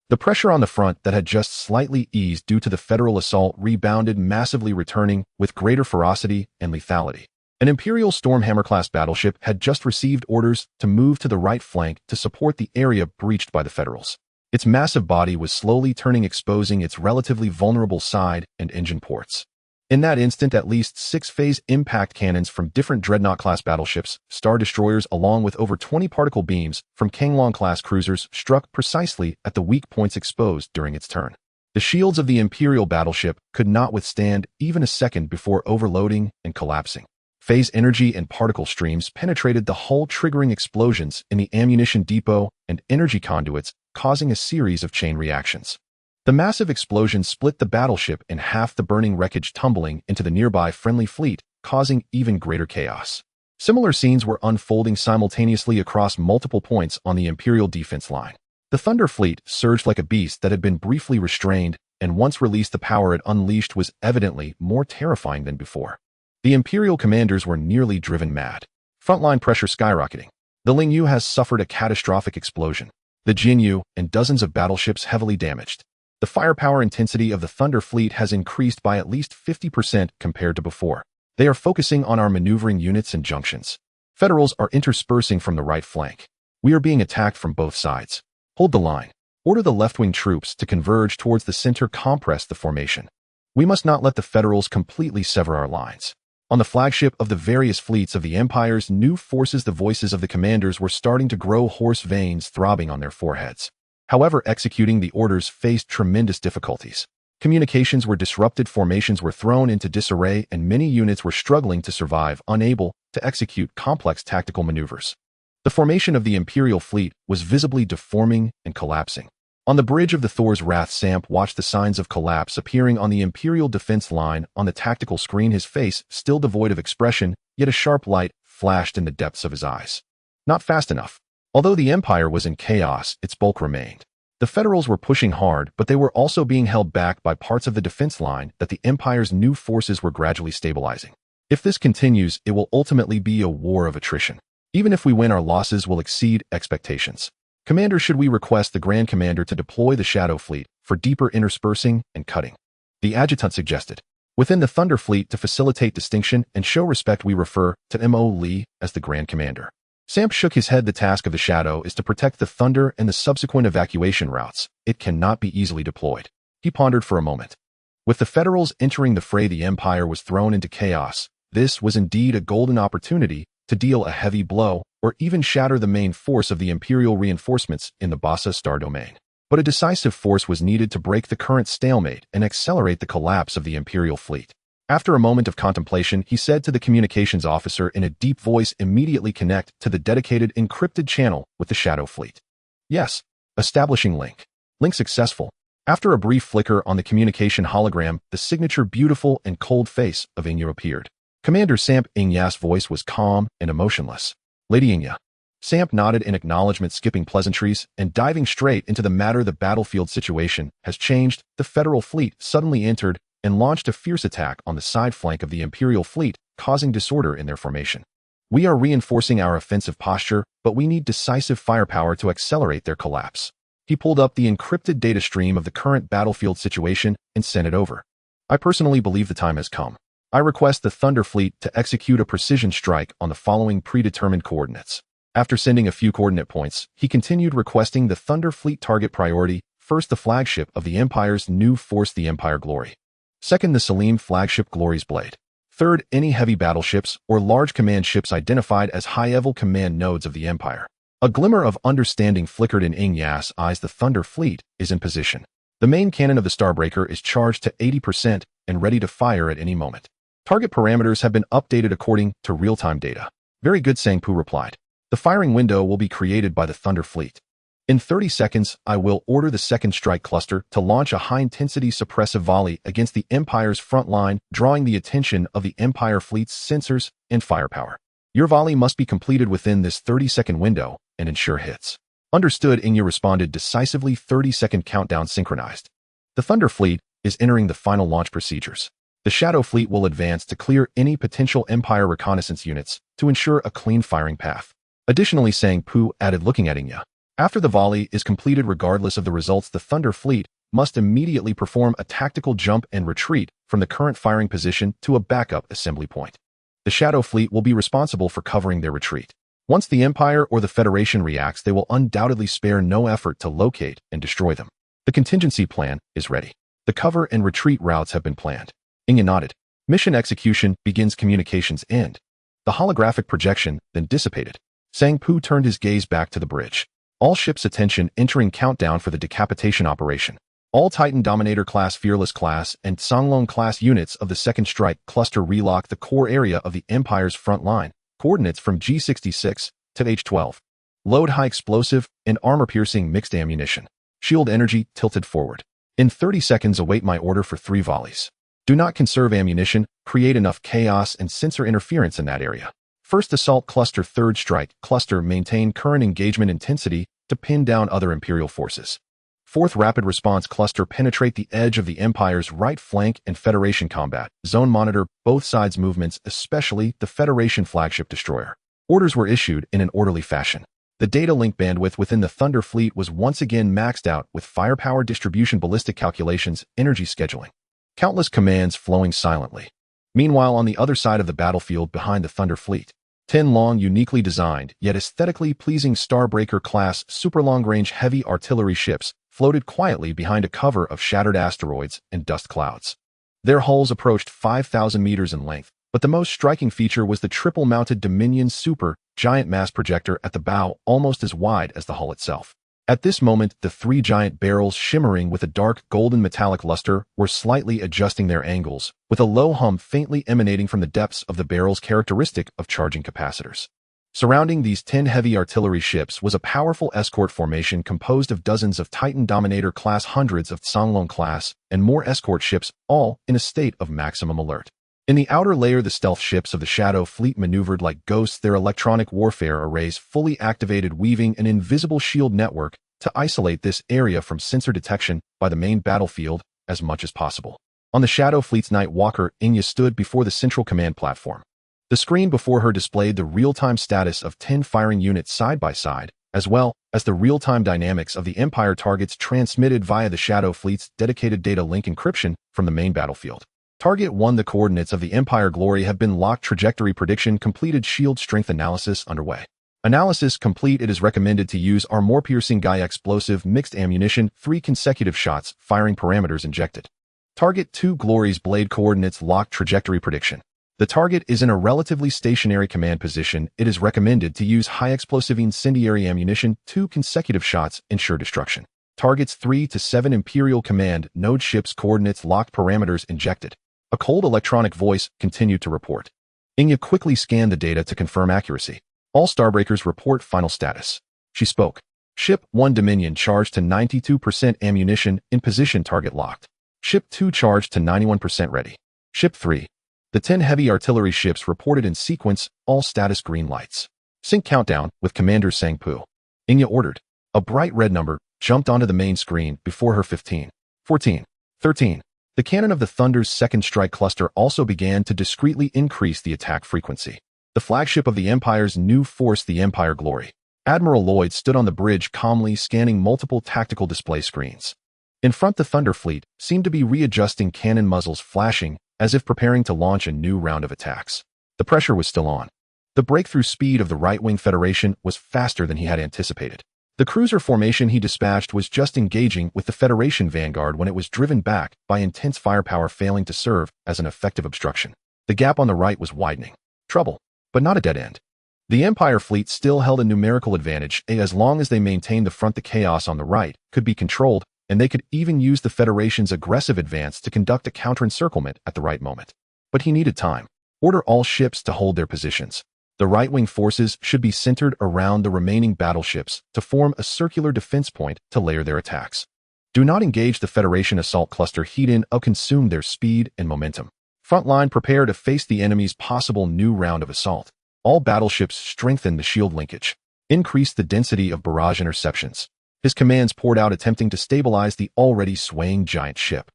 Speaker 1: The pressure on the front that had just slightly eased due to the Federal assault rebounded, massively, returning with greater ferocity and lethality. An Imperial Stormhammer-class battleship had just received orders to move to the right flank to support the area breached by the Federals. Its massive body was slowly turning, exposing its relatively vulnerable side and engine ports. In that instant, at least 6 phase impact cannons from different Dreadnought-class battleships, Star Destroyers, along with over 20 particle beams from Kanglong-class cruisers, struck precisely at the weak points exposed during its turn. The shields of the Imperial battleship could not withstand even a second before overloading and collapsing. Phase energy and particle streams penetrated the hull, triggering explosions in the ammunition depot and energy conduits, causing a series of chain reactions. The massive explosion split the battleship in half, the burning wreckage tumbling into the nearby friendly fleet, causing even greater chaos. Similar scenes were unfolding simultaneously across multiple points on the Imperial defense line. The Thunder Fleet surged like a beast that had been briefly restrained, and once released, the power it unleashed was evidently more terrifying than before. The Imperial commanders were nearly driven mad. Frontline pressure skyrocketing. The Lingyu has suffered a catastrophic explosion. The Jinyu and dozens of battleships heavily damaged. The firepower intensity of the Thunder Fleet has increased by at least 50% compared to before. They are focusing on our maneuvering units and junctions. Federals are interspersing from the right flank. We are being attacked from both sides. Hold the line. Order the left-wing troops to converge towards the center. Compress the formation. We must not let the Federals completely sever our lines. On the flagship of the various fleets of the Empire's new forces, the voices of the commanders were starting to grow hoarse, veins throbbing on their foreheads. However, executing the orders faced tremendous difficulties. Communications were disrupted, formations were thrown into disarray, and many units were struggling to survive, unable to execute complex tactical maneuvers. The formation of the Imperial fleet was visibly deforming and collapsing. On the bridge of the Thor's Wrath, Samp watched the signs of collapse appearing on the Imperial defense line on the tactical screen, his face still devoid of expression, yet a sharp light flashed in the depths of his eyes. Not fast enough. Although the Empire was in chaos, its bulk remained. The Federals were pushing hard, but they were also being held back by parts of the defense line that the Empire's new forces were gradually stabilizing. If this continues, it will ultimately be a war of attrition. Even if we win, our losses will exceed expectations. Commander, should we request the Grand Commander to deploy the Shadow Fleet for deeper interspersing and cutting? The adjutant suggested. Within the Thunder Fleet, to facilitate distinction and show respect, we refer to M.O. Lee as the Grand Commander. Samp shook his head. The task of the Shadow is to protect the Thunder and the subsequent evacuation routes. It cannot be easily deployed. He pondered for a moment. With the Federals entering the fray, the Empire was thrown into chaos. This was indeed a golden opportunity to deal a heavy blow or even shatter the main force of the Imperial reinforcements in the Bassa Star domain. But a decisive force was needed to break the current stalemate and accelerate the collapse of the Imperial fleet. After a moment of contemplation, he said to the communications officer in a deep voice, immediately connect to the dedicated encrypted channel with the Shadow Fleet. Yes. Establishing link. Link successful. After a brief flicker on the communication hologram, the signature beautiful and cold face of Ingya appeared. Commander Samp. Ingya's voice was calm and emotionless. Lady Ingya. Samp nodded in acknowledgement, skipping pleasantries and diving straight into the matter. The battlefield situation has changed. The Federal fleet suddenly entered and launched a fierce attack on the side flank of the Imperial fleet, causing disorder in their formation. We are reinforcing our offensive posture, but we need decisive firepower to accelerate their collapse. He pulled up the encrypted data stream of the current battlefield situation and sent it over. I personally believe the time has come. I request the Thunder Fleet to execute a precision strike on the following predetermined coordinates. After sending a few coordinate points, he continued, requesting the Thunder Fleet target priority. First, the flagship of the Empire's new force, the Empire Glory. Second, the Salim flagship, Glory's Blade. Third, any heavy battleships or large command ships identified as high-level command nodes of the Empire. A glimmer of understanding flickered in Ingya's eyes. The Thunder Fleet is in position. The main cannon of the Starbreaker is charged to 80% and ready to fire at any moment. Target parameters have been updated according to real-time data. Very good, Sangpu replied. The firing window will be created by the Thunder Fleet. In 30 seconds, I will order the second strike cluster to launch a high-intensity suppressive volley against the Empire's front line, drawing the attention of the Empire fleet's sensors and firepower. Your volley must be completed within this 30-second window and ensure hits. Understood, Ingya responded decisively. 30-second countdown synchronized. The Thunder Fleet is entering the final launch procedures. The Shadow Fleet will advance to clear any potential Empire reconnaissance units to ensure a clean firing path. Additionally, Sangpu added, looking at Ingya. After the volley is completed, regardless of the results, the Thunder Fleet must immediately perform a tactical jump and retreat from the current firing position to a backup assembly point. The Shadow Fleet will be responsible for covering their retreat. Once the Empire or the Federation reacts, they will undoubtedly spare no effort to locate and destroy them. The contingency plan is ready. The cover and retreat routes have been planned. Ingya nodded. Mission execution begins. Communications end. The holographic projection then dissipated. Sangpu turned his gaze back to the bridge. All ships' attention, entering countdown for the decapitation operation. All Titan Dominator class, Fearless class, and Songlong class units of the Second Strike Cluster relock the core area of the Empire's front line. Coordinates from G66 to H12. Load high explosive and armor-piercing mixed ammunition. Shield energy tilted forward. In 30 seconds, await my order for 3 volleys. Do not conserve ammunition, create enough chaos and sensor interference in that area. First Assault Cluster, Third Strike Cluster, maintain current engagement intensity to pin down other Imperial forces. 4th Rapid Response Cluster penetrate the edge of the Empire's right flank and Federation combat zone monitor both sides' movements, especially the Federation flagship destroyer. Orders were issued in an orderly fashion. The data link bandwidth within the Thunder fleet was once again maxed out with firepower distribution, ballistic calculations, energy scheduling. Countless commands flowing silently. Meanwhile, on the other side of the battlefield behind the Thunder fleet, 10 long, uniquely designed, yet aesthetically pleasing Starbreaker-class super-long-range heavy artillery ships floated quietly behind a cover of shattered asteroids and dust clouds. Their hulls approached 5,000 meters in length, but the most striking feature was the triple-mounted Dominion Super giant mass projector at the bow, almost as wide as the hull itself. At this moment, the 3 giant barrels, shimmering with a dark golden metallic luster, were slightly adjusting their angles, with a low hum faintly emanating from the depths of the barrels, characteristic of charging capacitors. Surrounding these 10 heavy artillery ships was a powerful escort formation composed of dozens of Titan Dominator-class, hundreds of Songlong-class, and more escort ships, all in a state of maximum alert. In the outer layer, the stealth ships of the Shadow fleet maneuvered like ghosts, their electronic warfare arrays fully activated, weaving an invisible shield network to isolate this area from sensor detection by the main battlefield as much as possible. On the Shadow fleet's night walker, Xianxia stood before the central command platform. The screen before her displayed the real-time status of 10 firing units side by side, as well as the real-time dynamics of the Empire targets transmitted via the Shadow fleet's dedicated data link encryption from the main battlefield. Target 1. The coordinates of the Empire Glory have been locked. Trajectory prediction completed. Shield strength analysis underway. Analysis complete. It is recommended to use armor-piercing Gaia explosive mixed ammunition, 3 consecutive shots, firing parameters injected. Target 2. Glory's blade coordinates locked. Trajectory prediction. The target is in a relatively stationary command position. It is recommended to use high explosive incendiary ammunition, 2 consecutive shots, ensure destruction. Targets 3 to 7. Imperial Command node ships coordinates locked, parameters injected. A cold electronic voice continued to report. Xianxia quickly scanned the data to confirm accuracy. All Starbreakers report final status. She spoke. Ship 1 Dominion charged to 92% ammunition, in position, target locked. Ship 2 charged to 91% ready. Ship 3. The 10 heavy artillery ships reported in sequence, all status green lights. Sync countdown with Commander Sangpu. Xianxia ordered. A bright red number jumped onto the main screen before her. 15, 14, 13. The cannon of the Thunder's second strike cluster also began to discreetly increase the attack frequency. The flagship of the Empire's new force, the Empire Glory. Admiral Lloyd stood on the bridge calmly scanning multiple tactical display screens. In front, the Thunder fleet seemed to be readjusting cannon muzzles, flashing as if preparing to launch a new round of attacks. The pressure was still on. The breakthrough speed of the right-wing Federation was faster than he had anticipated. The cruiser formation he dispatched was just engaging with the Federation vanguard when it was driven back by intense firepower, failing to serve as an effective obstruction. The gap on the right was widening. Trouble, but not a dead end. The Empire fleet still held a numerical advantage as long as they maintained the front. The chaos on the right could be controlled, and they could even use the Federation's aggressive advance to conduct a counter-encirclement at the right moment. But he needed time. Order all ships to hold their positions. The right-wing forces should be centered around the remaining battleships to form a circular defense point to layer their attacks. Do not engage the Federation assault cluster. Heat in or consume their speed and momentum. Frontline, prepare to face the enemy's possible new round of assault. All battleships strengthen the shield linkage. Increase the density of barrage interceptions. His commands poured out, attempting to stabilize the already swaying giant ship.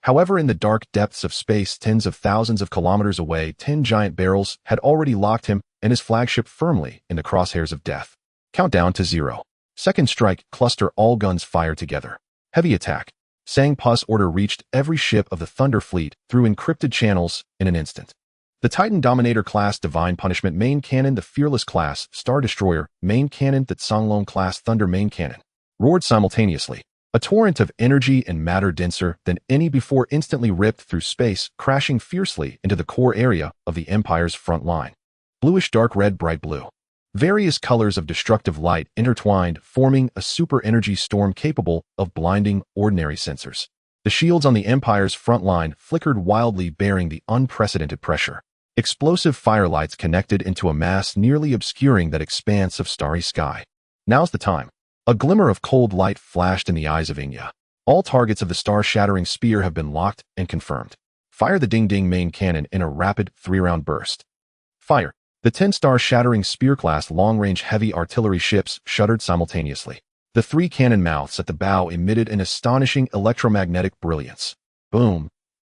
Speaker 1: However, in the dark depths of space, tens of thousands of kilometers away, 10 giant barrels had already locked him and his flagship firmly in the crosshairs of death. Countdown to 0. Second strike, cluster, all guns fire together. Heavy attack. Sangpu's order reached every ship of the Thunder fleet through encrypted channels in an instant. The Titan Dominator-class Divine Punishment main cannon, the Fearless-class Star Destroyer main cannon, the Songlong-class Thunder main cannon roared simultaneously. A torrent of energy and matter denser than any before instantly ripped through space, crashing fiercely into the core area of the Empire's front line. Bluish, dark red, bright blue. Various colors of destructive light intertwined, forming a super energy storm capable of blinding ordinary sensors. The shields on the Empire's front line flickered wildly, bearing the unprecedented pressure. Explosive firelights connected into a mass, nearly obscuring that expanse of starry sky. Now's the time. A glimmer of cold light flashed in the eyes of Xianxia. All targets of the star-shattering spear have been locked and confirmed. Fire the Ding-Ding main cannon in a rapid 3-round burst. Fire. The 10 star-shattering spear-class long-range heavy artillery ships shuddered simultaneously. The three cannon mouths at the bow emitted an astonishing electromagnetic brilliance. Boom.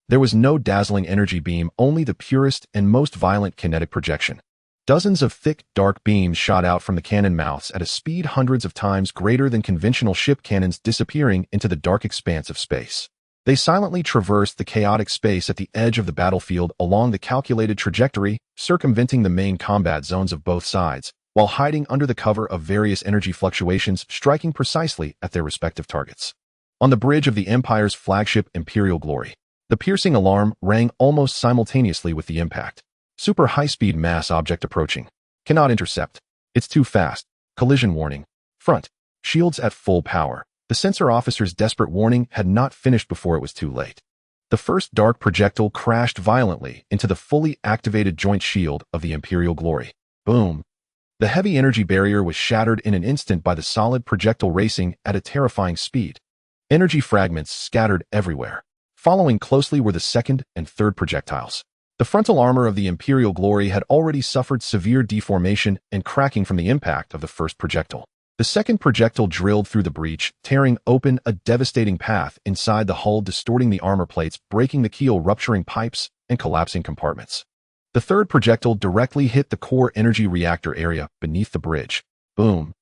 Speaker 1: There was no dazzling energy beam, only the purest and most violent kinetic projection. Dozens of thick, dark beams shot out from the cannon mouths at a speed hundreds of times greater than conventional ship cannons, disappearing into the dark expanse of space. They silently traversed the chaotic space at the edge of the battlefield along the calculated trajectory, circumventing the main combat zones of both sides, while hiding under the cover of various energy fluctuations, striking precisely at their respective targets. On the bridge of the Empire's flagship Imperial Glory, the piercing alarm rang almost simultaneously with the impact. Super high-speed mass object approaching. Cannot intercept. It's too fast. Collision warning. Front. Shields at full power. The sensor officer's desperate warning had not finished before it was too late. The first dark projectile crashed violently into the fully activated joint shield of the Imperial Glory. Boom. The heavy energy barrier was shattered in an instant by the solid projectile racing at a terrifying speed. Energy fragments scattered everywhere. Following closely were the second and third projectiles. The frontal armor of the Imperial Glory had already suffered severe deformation and cracking from the impact of the first projectile. The second projectile drilled through the breach, tearing open a devastating path inside the hull, distorting the armor plates, breaking the keel, rupturing pipes, and collapsing compartments. The third projectile directly hit the core energy reactor area beneath the bridge. Boom.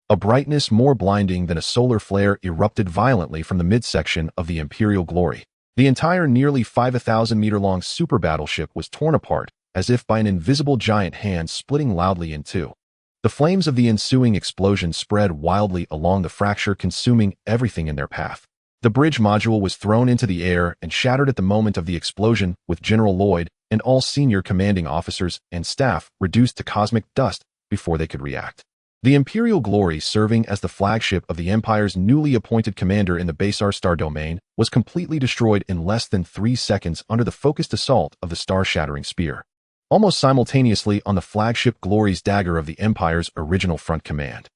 Speaker 1: A brightness more blinding than a solar flare erupted violently from the midsection of the Imperial Glory. The entire nearly 5,000-meter-long super battleship was torn apart, as if by an invisible giant hand, splitting loudly in two. The flames of the ensuing explosion spread wildly along the fracture, consuming everything in their path. The bridge module was thrown into the air and shattered at the moment of the explosion, with General Lloyd and all senior commanding officers and staff reduced to cosmic dust before they could react. The Imperial Glory, serving as the flagship of the Empire's newly appointed commander in the Basar star domain, was completely destroyed in less than 3 seconds under the focused assault of the star-shattering spear. Almost simultaneously on the flagship Glory's dagger of the Empire's original front command.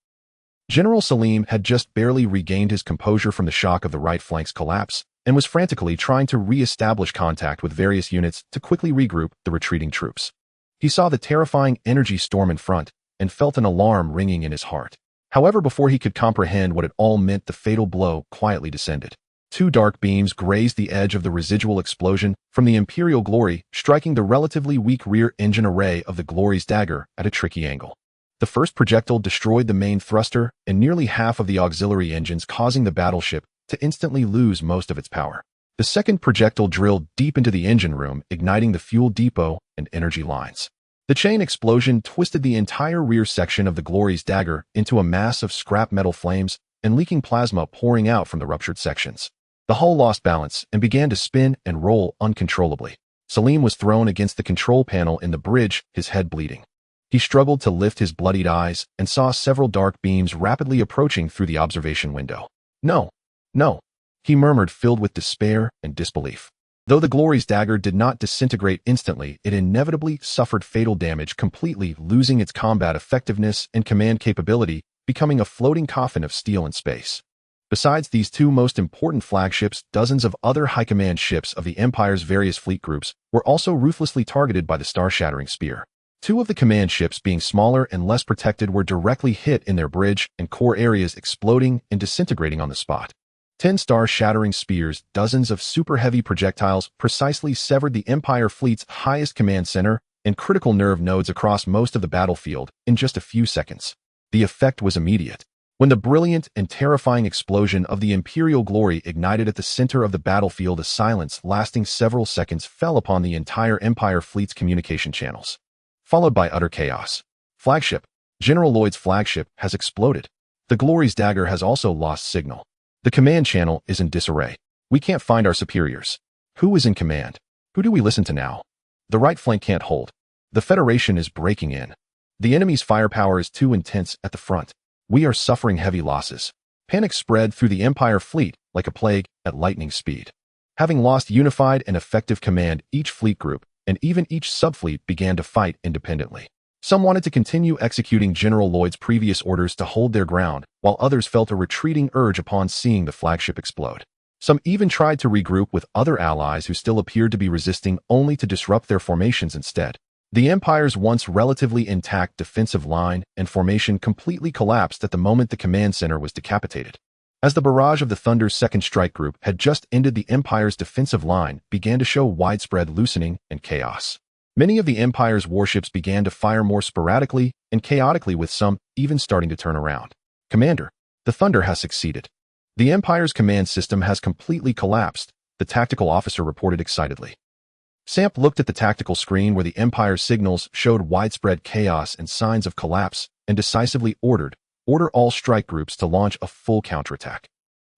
Speaker 1: General Selim had just barely regained his composure from the shock of the right flank's collapse, and was frantically trying to re-establish contact with various units to quickly regroup the retreating troops. He saw the terrifying energy storm in front, and felt an alarm ringing in his heart. However, before he could comprehend what it all meant, the fatal blow quietly descended. 2 dark beams grazed the edge of the residual explosion from the Imperial Glory, striking the relatively weak rear engine array of the Glory's dagger at a tricky angle. The first projectile destroyed the main thruster and nearly half of the auxiliary engines, causing the battleship to instantly lose most of its power. The second projectile drilled deep into the engine room, igniting the fuel depot and energy lines. The chain explosion twisted the entire rear section of the Glory's dagger into a mass of scrap metal flames and leaking plasma pouring out from the ruptured sections. The hull lost balance and began to spin and roll uncontrollably. Selim was thrown against the control panel in the bridge, his head bleeding. He struggled to lift his bloodied eyes and saw several dark beams rapidly approaching through the observation window. No, he murmured, filled with despair and disbelief. Though the Glory's dagger did not disintegrate instantly, it inevitably suffered fatal damage, completely losing its combat effectiveness and command capability, becoming a floating coffin of steel in space. Besides these 2 most important flagships, dozens of other high-command ships of the Empire's various fleet groups were also ruthlessly targeted by the star-shattering spear. 2 of the command ships, being smaller and less protected, were directly hit in their bridge and core areas, exploding and disintegrating on the spot. 10 star-shattering spears, dozens of super-heavy projectiles precisely severed the Empire fleet's highest command center and critical nerve nodes across most of the battlefield in just a few seconds. The effect was immediate. When the brilliant and terrifying explosion of the Imperial Glory ignited at the center of the battlefield, a silence lasting several seconds fell upon the entire Empire fleet's communication channels, followed by utter chaos. Flagship. General Lloyd's flagship has exploded. The Glory's dagger has also lost signal. The command channel is in disarray. We can't find our superiors. Who is in command? Who do we listen to now? The right flank can't hold. The Federation is breaking in. The enemy's firepower is too intense at the front. We are suffering heavy losses. Panic spread through the Empire fleet like a plague at lightning speed. Having lost unified and effective command, each fleet group and even each subfleet began to fight independently. Some wanted to continue executing General Lloyd's previous orders to hold their ground, while others felt a retreating urge upon seeing the flagship explode. Some even tried to regroup with other allies who still appeared to be resisting, only to disrupt their formations instead. The Empire's once relatively intact defensive line and formation completely collapsed at the moment the command center was decapitated. As the barrage of the Thunder's second strike group had just ended, the Empire's defensive line began to show widespread loosening and chaos. Many of the Empire's warships began to fire more sporadically and chaotically, with some even starting to turn around. "Commander, the Thunder has succeeded. The Empire's command system has completely collapsed," the tactical officer reported excitedly. Samp looked at the tactical screen where the Empire's signals showed widespread chaos and signs of collapse and decisively order all strike groups to launch a full counterattack.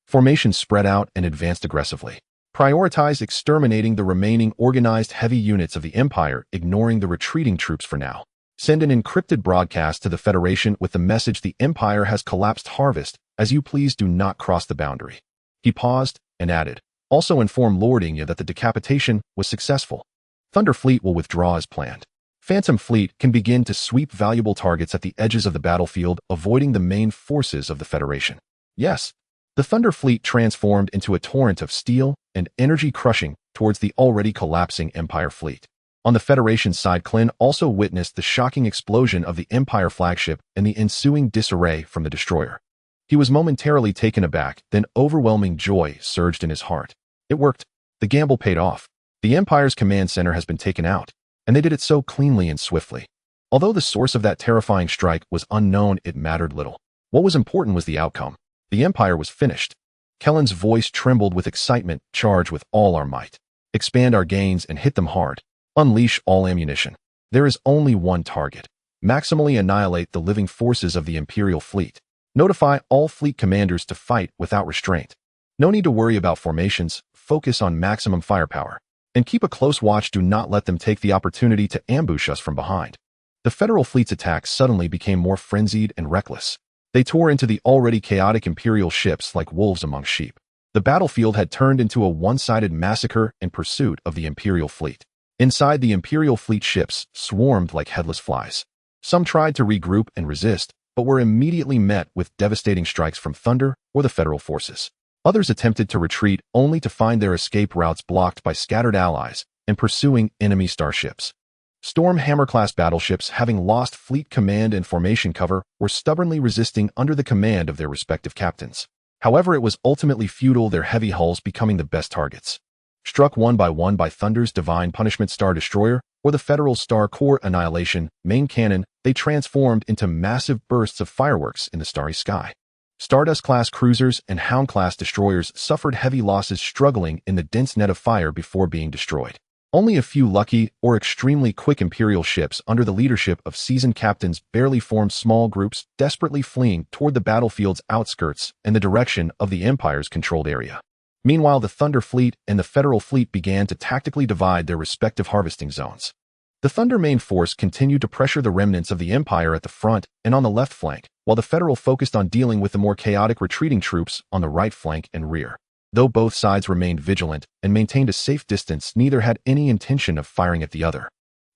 Speaker 1: Formations spread out and advanced aggressively. Prioritize exterminating the remaining organized heavy units of the Empire, ignoring the retreating troops for now. Send an encrypted broadcast to the Federation with the message, "The Empire has collapsed. Harvest, as you please, do not cross the boundary." He paused and added, "Also inform Lord Xihe that the decapitation was successful. Thunder Fleet will withdraw as planned. Phantom Fleet can begin to sweep valuable targets at the edges of the battlefield, avoiding the main forces of the Federation." Yes, the Thunder Fleet transformed into a torrent of steel and energy, crushing towards the already collapsing Empire fleet. On the Federation side, Klin also witnessed the shocking explosion of the Empire flagship and the ensuing disarray from the destroyer. He was momentarily taken aback, then overwhelming joy surged in his heart. It worked. The gamble paid off. The Empire's command center has been taken out, and they did it so cleanly and swiftly. Although the source of that terrifying strike was unknown, it mattered little. What was important was the outcome. The Empire was finished. Kellen's voice trembled with excitement. "Charge with all our might. Expand our gains and hit them hard. Unleash all ammunition. There is only one target. Maximally annihilate the living forces of the Imperial fleet. Notify all fleet commanders to fight without restraint. No need to worry about formations. Focus on maximum firepower. And keep a close watch. Do not let them take the opportunity to ambush us from behind." The Federal fleet's attacks suddenly became more frenzied and reckless. They tore into the already chaotic Imperial ships like wolves among sheep. The battlefield had turned into a one-sided massacre in pursuit of the Imperial fleet. Inside, the Imperial fleet ships swarmed like headless flies. Some tried to regroup and resist, but were immediately met with devastating strikes from Thunder or the Federal forces. Others attempted to retreat, only to find their escape routes blocked by scattered allies and pursuing enemy starships. Storm Hammer-class battleships, having lost fleet command and formation cover, were stubbornly resisting under the command of their respective captains. However, it was ultimately futile, their heavy hulls becoming the best targets. Struck one by Thunder's Divine Punishment Star Destroyer or the Federal Star Core Annihilation main cannon, they transformed into massive bursts of fireworks in the starry sky. Stardust-class cruisers and Hound-class destroyers suffered heavy losses, struggling in the dense net of fire before being destroyed. Only a few lucky or extremely quick Imperial ships under the leadership of seasoned captains barely formed small groups, desperately fleeing toward the battlefield's outskirts in the direction of the Empire's controlled area. Meanwhile, the Thunder Fleet and the Federal Fleet began to tactically divide their respective harvesting zones. The Thunder main force continued to pressure the remnants of the Empire at the front and on the left flank, while the Federal focused on dealing with the more chaotic retreating troops on the right flank and rear. Though both sides remained vigilant and maintained a safe distance, neither had any intention of firing at the other.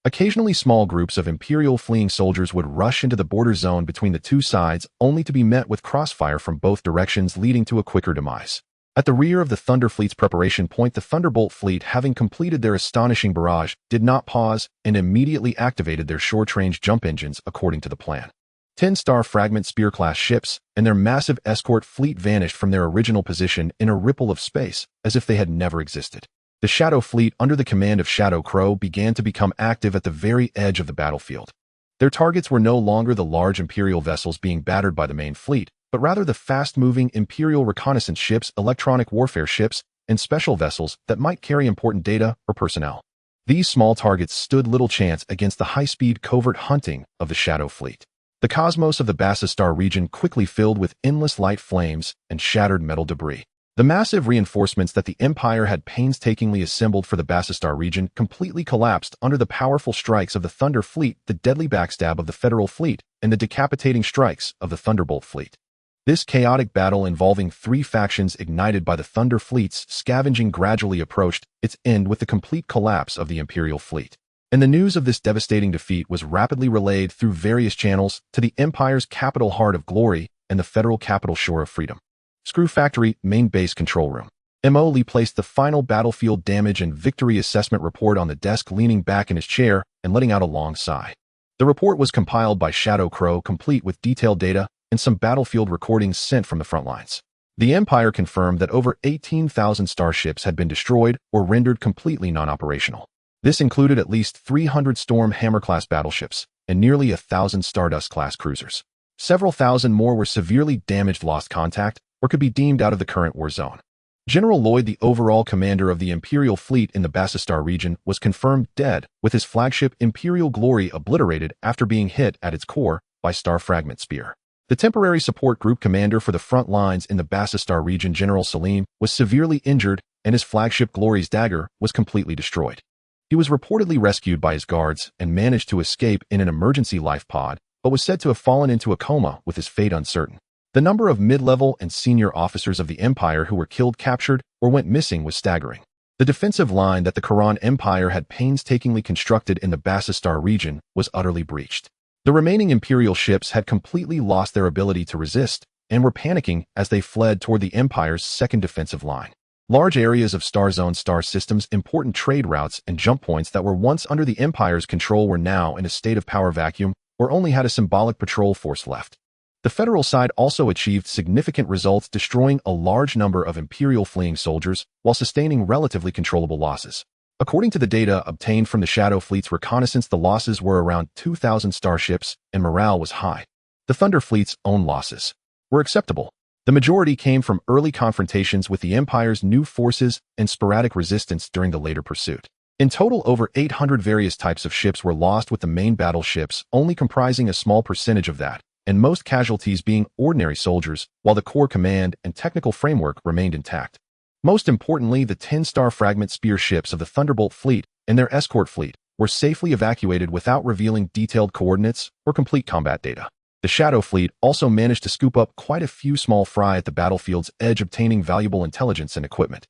Speaker 1: Occasionally, small groups of Imperial fleeing soldiers would rush into the border zone between the two sides, only to be met with crossfire from both directions, leading to a quicker demise. At the rear of the Thunder Fleet's preparation point, the Thunderbolt Fleet, having completed their astonishing barrage, did not pause and immediately activated their short-range jump engines according to the plan. 10-star Fragment Spear-class ships and their massive escort fleet vanished from their original position in a ripple of space, as if they had never existed. The Shadow Fleet, under the command of Shadow Crow, began to become active at the very edge of the battlefield. Their targets were no longer the large Imperial vessels being battered by the main fleet, but rather the fast-moving Imperial reconnaissance ships, electronic warfare ships, and special vessels that might carry important data or personnel. These small targets stood little chance against the high-speed covert hunting of the Shadow Fleet. The cosmos of the Bassistar region quickly filled with endless light flames and shattered metal debris. The massive reinforcements that the Empire had painstakingly assembled for the Bassistar region completely collapsed under the powerful strikes of the Thunder Fleet, the deadly backstab of the Federal Fleet, and the decapitating strikes of the Thunderbolt Fleet. This chaotic battle involving three factions, ignited by the Thunder Fleet's scavenging, gradually approached its end with the complete collapse of the Imperial Fleet. And the news of this devastating defeat was rapidly relayed through various channels to the Empire's capital, Heart of Glory, and the Federal capital, Shore of Freedom. Screw Factory, Main Base Control Room. Mo Lee placed the final battlefield damage and victory assessment report on the desk, leaning back in his chair and letting out a long sigh. The report was compiled by Shadow Crow, complete with detailed data and some battlefield recordings sent from the front lines. The Empire confirmed that over 18,000 starships had been destroyed or rendered completely non-operational. This included at least 300 Storm Hammer-class battleships and nearly 1,000 Stardust-class cruisers. Several thousand more were severely damaged, lost contact, or could be deemed out of the current war zone. General Lloyd, the overall commander of the Imperial fleet in the Bassistar region, was confirmed dead, with his flagship Imperial Glory obliterated after being hit at its core by Star Fragment Spear. The temporary support group commander for the front lines in the Bassistar region, General Salim, was severely injured, and his flagship Glory's dagger was completely destroyed. He was reportedly rescued by his guards and managed to escape in an emergency life pod, but was said to have fallen into a coma with his fate uncertain. The number of mid-level and senior officers of the Empire who were killed, captured, or went missing was staggering. The defensive line that the Quran Empire had painstakingly constructed in the Bassistar region was utterly breached. The remaining Imperial ships had completely lost their ability to resist and were panicking as they fled toward the Empire's second defensive line. Large areas of Star Zone star systems, important trade routes, and jump points that were once under the Empire's control were now in a state of power vacuum or only had a symbolic patrol force left. The Federal side also achieved significant results, destroying a large number of Imperial fleeing soldiers while sustaining relatively controllable losses. According to the data obtained from the Shadow Fleet's reconnaissance, the losses were around 2,000 starships and morale was high. The Thunder Fleet's own losses were acceptable. The majority came from early confrontations with the Empire's new forces and sporadic resistance during the later pursuit. In total, over 800 various types of ships were lost, with the main battleships only comprising a small percentage of that, and most casualties being ordinary soldiers, while the core command and technical framework remained intact. Most importantly, the 10-star fragment spear ships of the Thunderbolt fleet and their escort fleet were safely evacuated without revealing detailed coordinates or complete combat data. The Shadow Fleet also managed to scoop up quite a few small fry at the battlefield's edge, obtaining valuable intelligence and equipment.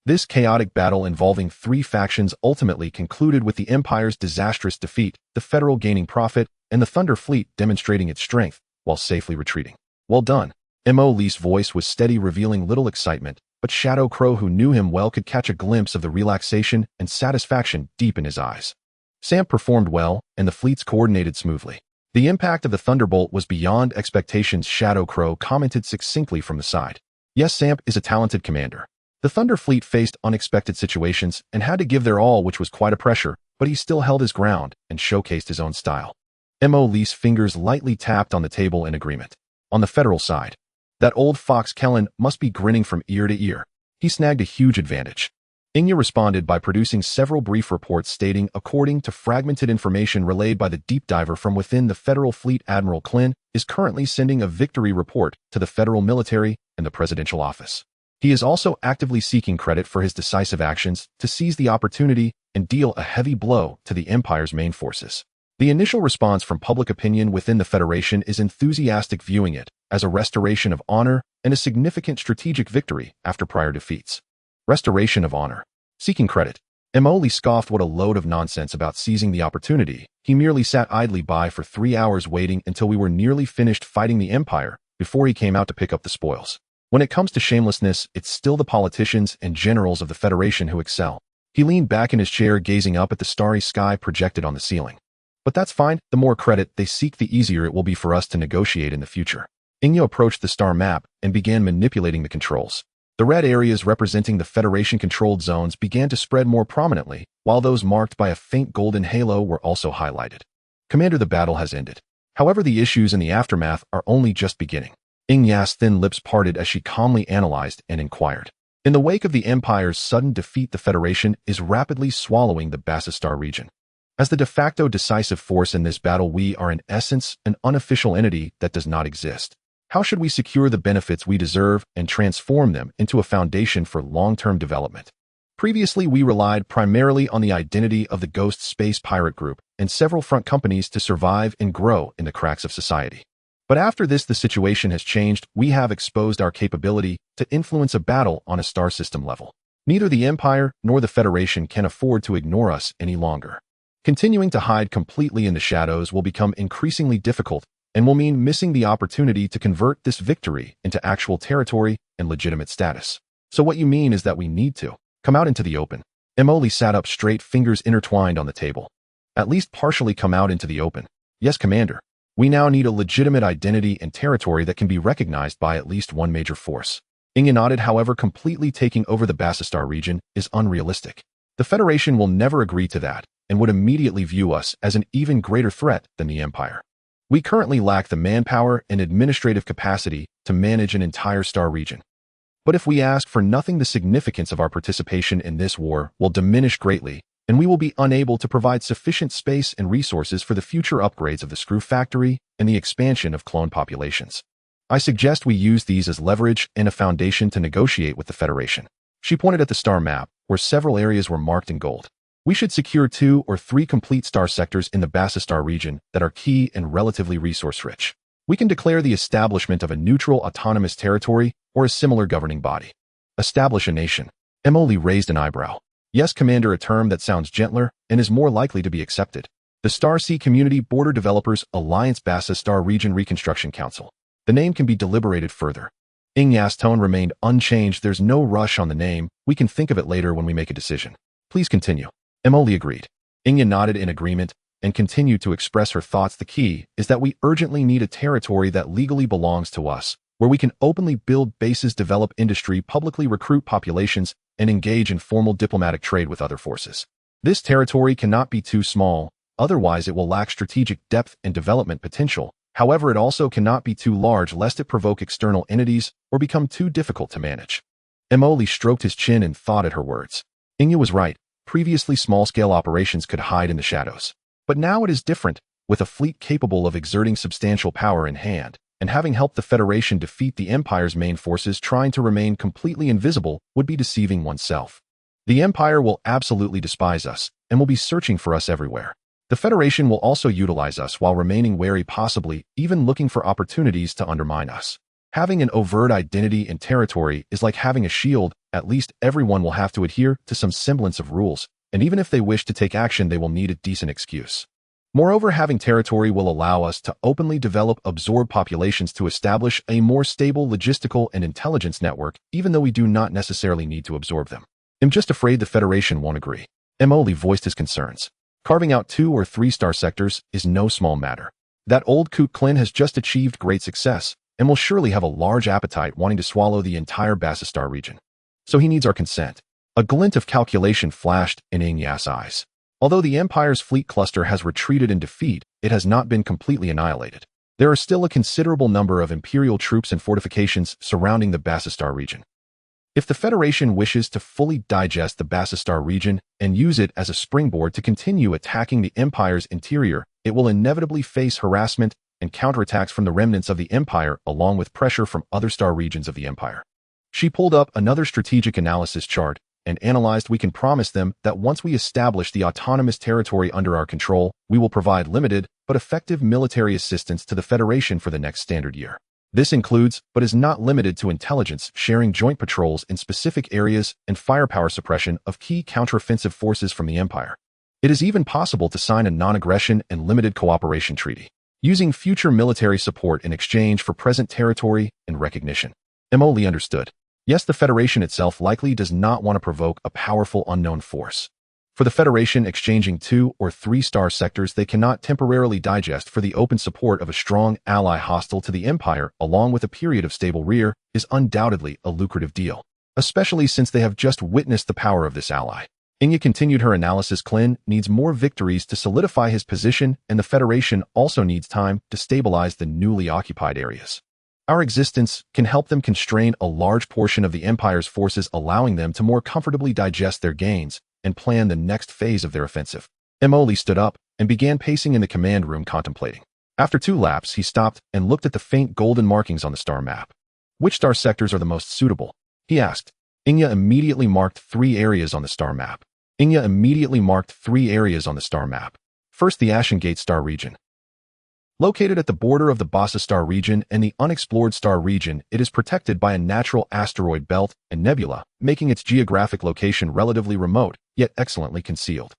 Speaker 1: This chaotic battle involving three factions ultimately concluded with the Empire's disastrous defeat, the Federal gaining profit, and the Thunder Fleet demonstrating its strength while safely retreating. Well done. Mo Lee's voice was steady, revealing little excitement, but Shadow Crow, who knew him well, could catch a glimpse of the relaxation and satisfaction deep in his eyes. Sam performed well, and the fleets coordinated smoothly. The impact of the Thunderbolt was beyond expectations, Shadow Crow commented succinctly from the side. Yes, Sam is a talented commander. The Thunder Fleet faced unexpected situations and had to give their all, which was quite a pressure, but he still held his ground and showcased his own style. Mo Lee's fingers lightly tapped on the table in agreement. On the Federal side, that old fox Kellen must be grinning from ear to ear. He snagged a huge advantage. Xihe responded by producing several brief reports stating, according to fragmented information relayed by the deep diver from within the Federal Fleet, Admiral Klin is currently sending a victory report to the Federal military and the presidential office. He is also actively seeking credit for his decisive actions to seize the opportunity and deal a heavy blow to the Empire's main forces. The initial response from public opinion within the Federation is enthusiastic, viewing it as a restoration of honor and a significant strategic victory after prior defeats. Restoration of honor. Seeking credit. Mo Lee scoffed. What a load of nonsense about seizing the opportunity. He merely sat idly by for 3 hours, waiting until we were nearly finished fighting the Empire before he came out to pick up the spoils. When it comes to shamelessness, it's still the politicians and generals of the Federation who excel. He leaned back in his chair, gazing up at the starry sky projected on the ceiling. But that's fine. The more credit they seek, the easier it will be for us to negotiate in the future. Xihe approached the star map and began manipulating the controls. The red areas representing the Federation-controlled zones began to spread more prominently, while those marked by a faint golden halo were also highlighted. Commander, the battle has ended. However, the issues in the aftermath are only just beginning. Xihe's thin lips parted as she calmly analyzed and inquired. In the wake of the Empire's sudden defeat, the Federation is rapidly swallowing the Bassistar region. As the de facto decisive force in this battle, we are in essence an unofficial entity that does not exist. How should we secure the benefits we deserve and transform them into a foundation for long-term development? Previously, we relied primarily on the identity of the Ghost Space Pirate Group and several front companies to survive and grow in the cracks of society. But after this, the situation has changed. We have exposed our capability to influence a battle on a star system level. Neither the Empire nor the Federation can afford to ignore us any longer. Continuing to hide completely in the shadows will become increasingly difficult and will mean missing the opportunity to convert this victory into actual territory and legitimate status. So what you mean is that we need to come out into the open. Emily sat up straight, fingers intertwined on the table. At least partially come out into the open. Yes, Commander. We now need a legitimate identity and territory that can be recognized by at least one major force. Xihe nodded. However, completely taking over the Basistar region is unrealistic. The Federation will never agree to that and would immediately view us as an even greater threat than the Empire. We currently lack the manpower and administrative capacity to manage an entire star region. But if we ask for nothing, the significance of our participation in this war will diminish greatly, and we will be unable to provide sufficient space and resources for the future upgrades of the Screw Factory and the expansion of clone populations. I suggest we use these as leverage and a foundation to negotiate with the Federation. She pointed at the star map, where several areas were marked in gold. We should secure 2 or 3 complete star sectors in the Basistar region that are key and relatively resource-rich. We can declare the establishment of a neutral autonomous territory or a similar governing body. Establish a nation. Emily raised an eyebrow. Yes, Commander, a term that sounds gentler and is more likely to be accepted. The Star Sea Community Border Developers Alliance Basistar Region Reconstruction Council. The name can be deliberated further. Xihe's tone remained unchanged. There's no rush on the name. We can think of it later when we make a decision. Please continue. Emily agreed. Xihe nodded in agreement and continued to express her thoughts. The key is that we urgently need a territory that legally belongs to us, where we can openly build bases, develop industry, publicly recruit populations, and engage in formal diplomatic trade with other forces. This territory cannot be too small, otherwise it will lack strategic depth and development potential. However, it also cannot be too large lest it provoke external entities or become too difficult to manage. Emily stroked his chin and thought at her words. Xihe was right. Previously, small-scale operations could hide in the shadows. But now it is different, with a fleet capable of exerting substantial power in hand, and having helped the Federation defeat the Empire's main forces. Trying to remain completely invisible would be deceiving oneself. The Empire will absolutely despise us, and will be searching for us everywhere. The Federation will also utilize us while remaining wary, possibly even looking for opportunities to undermine us. Having an overt identity and territory is like having a shield. At least everyone will have to adhere to some semblance of rules, and even if they wish to take action, they will need a decent excuse. Moreover, having territory will allow us to openly develop, absorb populations to establish a more stable logistical and intelligence network, even though we do not necessarily need to absorb them. I'm just afraid the Federation won't agree. Emily voiced his concerns. Carving out 2 or 3 star sectors is no small matter. That old kook Klin has just achieved great success, and will surely have a large appetite, wanting to swallow the entire Basistar region. So he needs our consent. A glint of calculation flashed in Xihe's eyes. Although the Empire's fleet cluster has retreated in defeat, it has not been completely annihilated. There are still a considerable number of Imperial troops and fortifications surrounding the Basistar region. If the Federation wishes to fully digest the Basistar region and use it as a springboard to continue attacking the Empire's interior, it will inevitably face harassment and counterattacks from the remnants of the Empire, along with pressure from other star regions of the Empire. She pulled up another strategic analysis chart and analyzed. We can promise them that once we establish the autonomous territory under our control, we will provide limited but effective military assistance to the Federation for the next standard year. This includes, but is not limited to, intelligence sharing, joint patrols in specific areas, and firepower suppression of key counteroffensive forces from the Empire. It is even possible to sign a non-aggression and limited cooperation treaty, using future military support in exchange for present territory and recognition. Emily understood. Yes, the Federation itself likely does not want to provoke a powerful unknown force. For the Federation, exchanging 2 or 3 star sectors they cannot temporarily digest for the open support of a strong ally hostile to the Empire, along with a period of stable rear, is undoubtedly a lucrative deal, especially since they have just witnessed the power of this ally. Xihe continued her analysis. Klin needs more victories to solidify his position, and the Federation also needs time to stabilize the newly occupied areas. Our existence can help them constrain a large portion of the Empire's forces, allowing them to more comfortably digest their gains and plan the next phase of their offensive. Emily stood up and began pacing in the command room, contemplating. After 2 laps, he stopped and looked at the faint golden markings on the star map. Which star sectors are the most suitable? He asked. Xihe immediately marked 3 areas on the star map. First, the Ashengate star region. Located at the border of the Basistar region and the unexplored star region, it is protected by a natural asteroid belt and nebula, making its geographic location relatively remote, yet excellently concealed.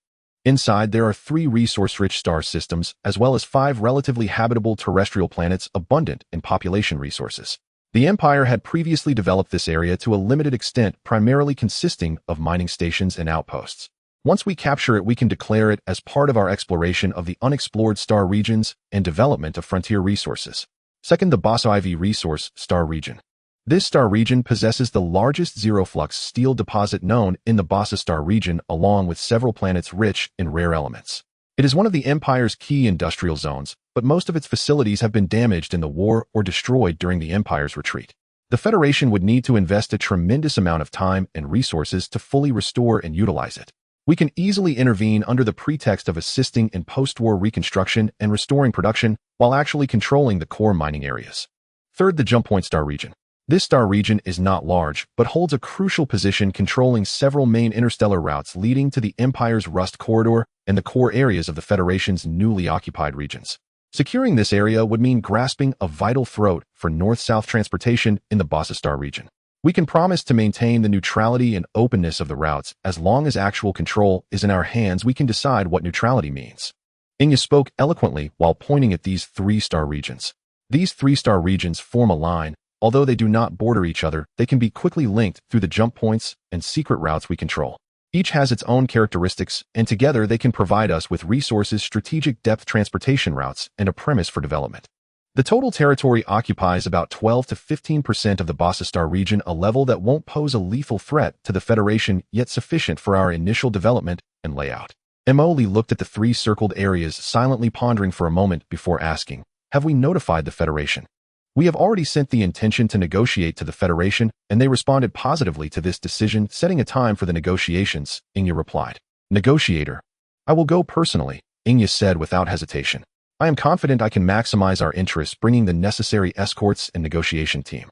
Speaker 1: Inside, there are 3 resource-rich star systems, as well as 5 relatively habitable terrestrial planets abundant in population resources. The Empire had previously developed this area to a limited extent, primarily consisting of mining stations and outposts. Once we capture it, we can declare it as part of our exploration of the unexplored star regions and development of frontier resources. Second, the Boss IV resource star region. This star region possesses the largest zero-flux steel deposit known in the Bossa star region, along with several planets rich in rare elements. It is one of the Empire's key industrial zones, but most of its facilities have been damaged in the war or destroyed during the Empire's retreat. The Federation would need to invest a tremendous amount of time and resources to fully restore and utilize it. We can easily intervene under the pretext of assisting in post-war reconstruction and restoring production while actually controlling the core mining areas. Third, the Jump Point Star region. This star region is not large, but holds a crucial position controlling several main interstellar routes leading to the Empire's Rust Corridor and the core areas of the Federation's newly occupied regions. Securing this area would mean grasping a vital throat for north-south transportation in the Bossa Star region. We can promise to maintain the neutrality and openness of the routes. As long as actual control is in our hands, we can decide what neutrality means. Xihe spoke eloquently while pointing at these 3-star regions. These 3-star regions form a line. Although they do not border each other, they can be quickly linked through the jump points and secret routes we control. Each has its own characteristics, and together they can provide us with resources, strategic depth transportation routes, and a premise for development. The total territory occupies about 12 to 15% of the Bossa Star region, a level that won't pose a lethal threat to the Federation, yet sufficient for our initial development and layout. Emily looked at the 3 circled areas, silently pondering for a moment before asking, "Have we notified the Federation?" "We have already sent the intention to negotiate to the Federation, and they responded positively to this decision, setting a time for the negotiations," Xihe replied. "Negotiator. I will go personally," Xihe said without hesitation. "I am confident I can maximize our interests, bringing the necessary escorts and negotiation team."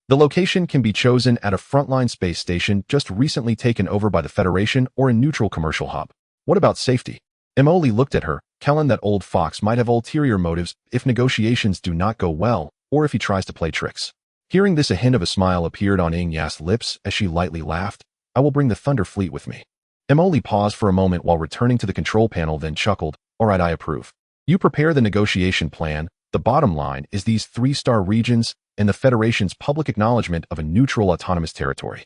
Speaker 1: The location can be chosen at a frontline space station just recently taken over by the Federation or a neutral commercial hub. "What about safety?" Emily looked at her. Kellen, that old fox, might have ulterior motives if negotiations do not go well, or if he tries to play tricks. Hearing this, a hint of a smile appeared on Xihe's lips as she lightly laughed. "I will bring the Thunder Fleet with me." Emily paused for a moment while returning to the control panel, then chuckled. "All right, I approve. You prepare the negotiation plan. The bottom line is these 3-star regions and the Federation's public acknowledgement of a neutral autonomous territory.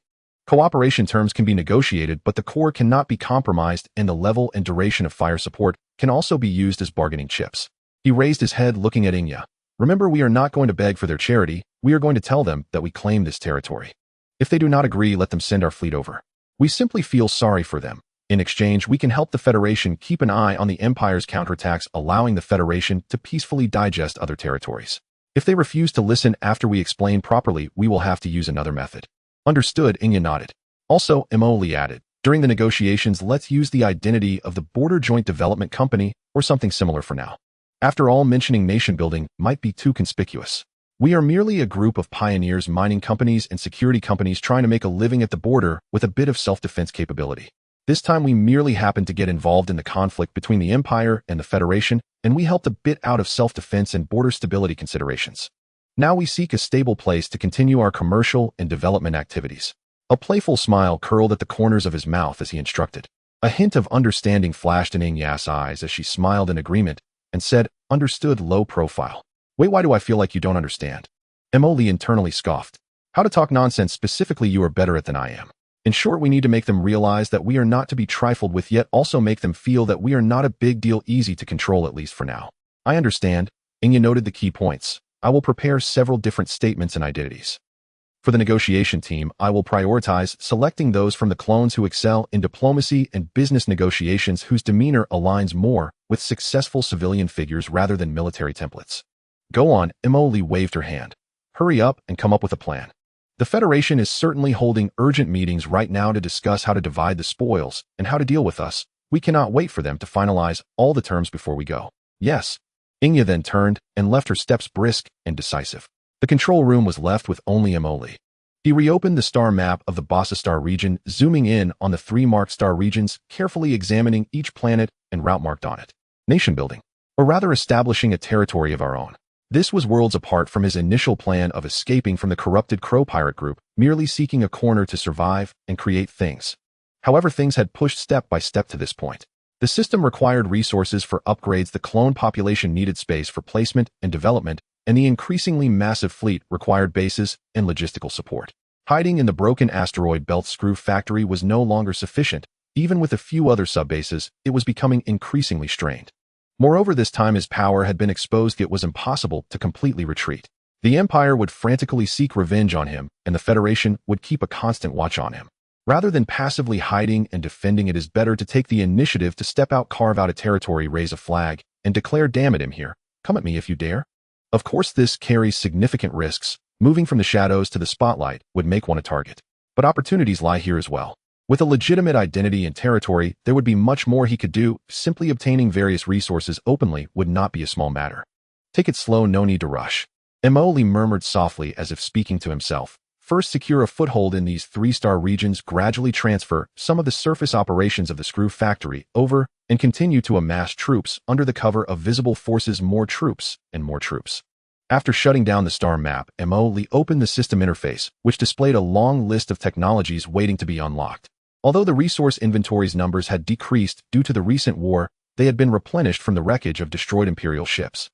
Speaker 1: Cooperation terms can be negotiated, but the core cannot be compromised, and the level and duration of fire support can also be used as bargaining chips." He raised his head, looking at Xihe. "Remember, we are not going to beg for their charity. We are going to tell them that we claim this territory. If they do not agree, let them send our fleet over. We simply feel sorry for them. In exchange, we can help the Federation keep an eye on the Empire's counterattacks, allowing the Federation to peacefully digest other territories. If they refuse to listen after we explain properly, we will have to use another method." "Understood," Xihe nodded. "Also," Emily added, "during the negotiations, let's use the identity of the Border Joint Development Company or something similar for now. After all, mentioning nation building might be too conspicuous. We are merely a group of pioneers, mining companies and security companies trying to make a living at the border with a bit of self-defense capability. This time we merely happened to get involved in the conflict between the Empire and the Federation, and we helped a bit out of self-defense and border stability considerations. Now we seek a stable place to continue our commercial and development activities." A playful smile curled at the corners of his mouth as he instructed. A hint of understanding flashed in Xihe's eyes as she smiled in agreement and said, "Understood, low profile." "Wait, why do I feel like you don't understand?" Emily internally scoffed. "How to talk nonsense specifically you are better at than I am. In short, we need to make them realize that we are not to be trifled with, yet also make them feel that we are not a big deal, easy to control, at least for now." "I understand." Xihe noted the key points. "I will prepare several different statements and identities. For the negotiation team, I will prioritize selecting those from the clones who excel in diplomacy and business negotiations, whose demeanor aligns more with successful civilian figures rather than military templates." "Go on," Emily waved her hand. "Hurry up and come up with a plan. The Federation is certainly holding urgent meetings right now to discuss how to divide the spoils and how to deal with us. We cannot wait for them to finalize all the terms before we go." "Yes." Xihe then turned and left, her steps brisk and decisive. The control room was left with only Emoli. He reopened the star map of the Bossa Star region, zooming in on the 3 marked star regions, carefully examining each planet and route marked on it. Nation building, or rather establishing a territory of our own. This was worlds apart from his initial plan of escaping from the corrupted Crow pirate group, merely seeking a corner to survive and create things. However, things had pushed step by step to this point. The system required resources for upgrades, the clone population needed space for placement and development, and the increasingly massive fleet required bases and logistical support. Hiding in the broken asteroid belt screw factory was no longer sufficient. Even with a few other sub-bases, it was becoming increasingly strained. Moreover, this time his power had been exposed, it was impossible to completely retreat. The Empire would frantically seek revenge on him, and the Federation would keep a constant watch on him. Rather than passively hiding and defending, it is better to take the initiative to step out, carve out a territory, raise a flag, and declare, "Damn it, I'm here. Come at me if you dare." Of course, this carries significant risks. Moving from the shadows to the spotlight would make one a target. But opportunities lie here as well. With a legitimate identity and territory, there would be much more he could do. Simply obtaining various resources openly would not be a small matter. "Take it slow, no need to rush," Emoli murmured softly as if speaking to himself. "First, secure a foothold in these 3-star regions, gradually transfer some of the surface operations of the screw factory over, and continue to amass troops under the cover of visible forces, more troops and more troops." After shutting down the star map, Emoli opened the system interface, which displayed a long list of technologies waiting to be unlocked. Although the resource inventory's numbers had decreased due to the recent war, they had been replenished from the wreckage of destroyed Imperial ships.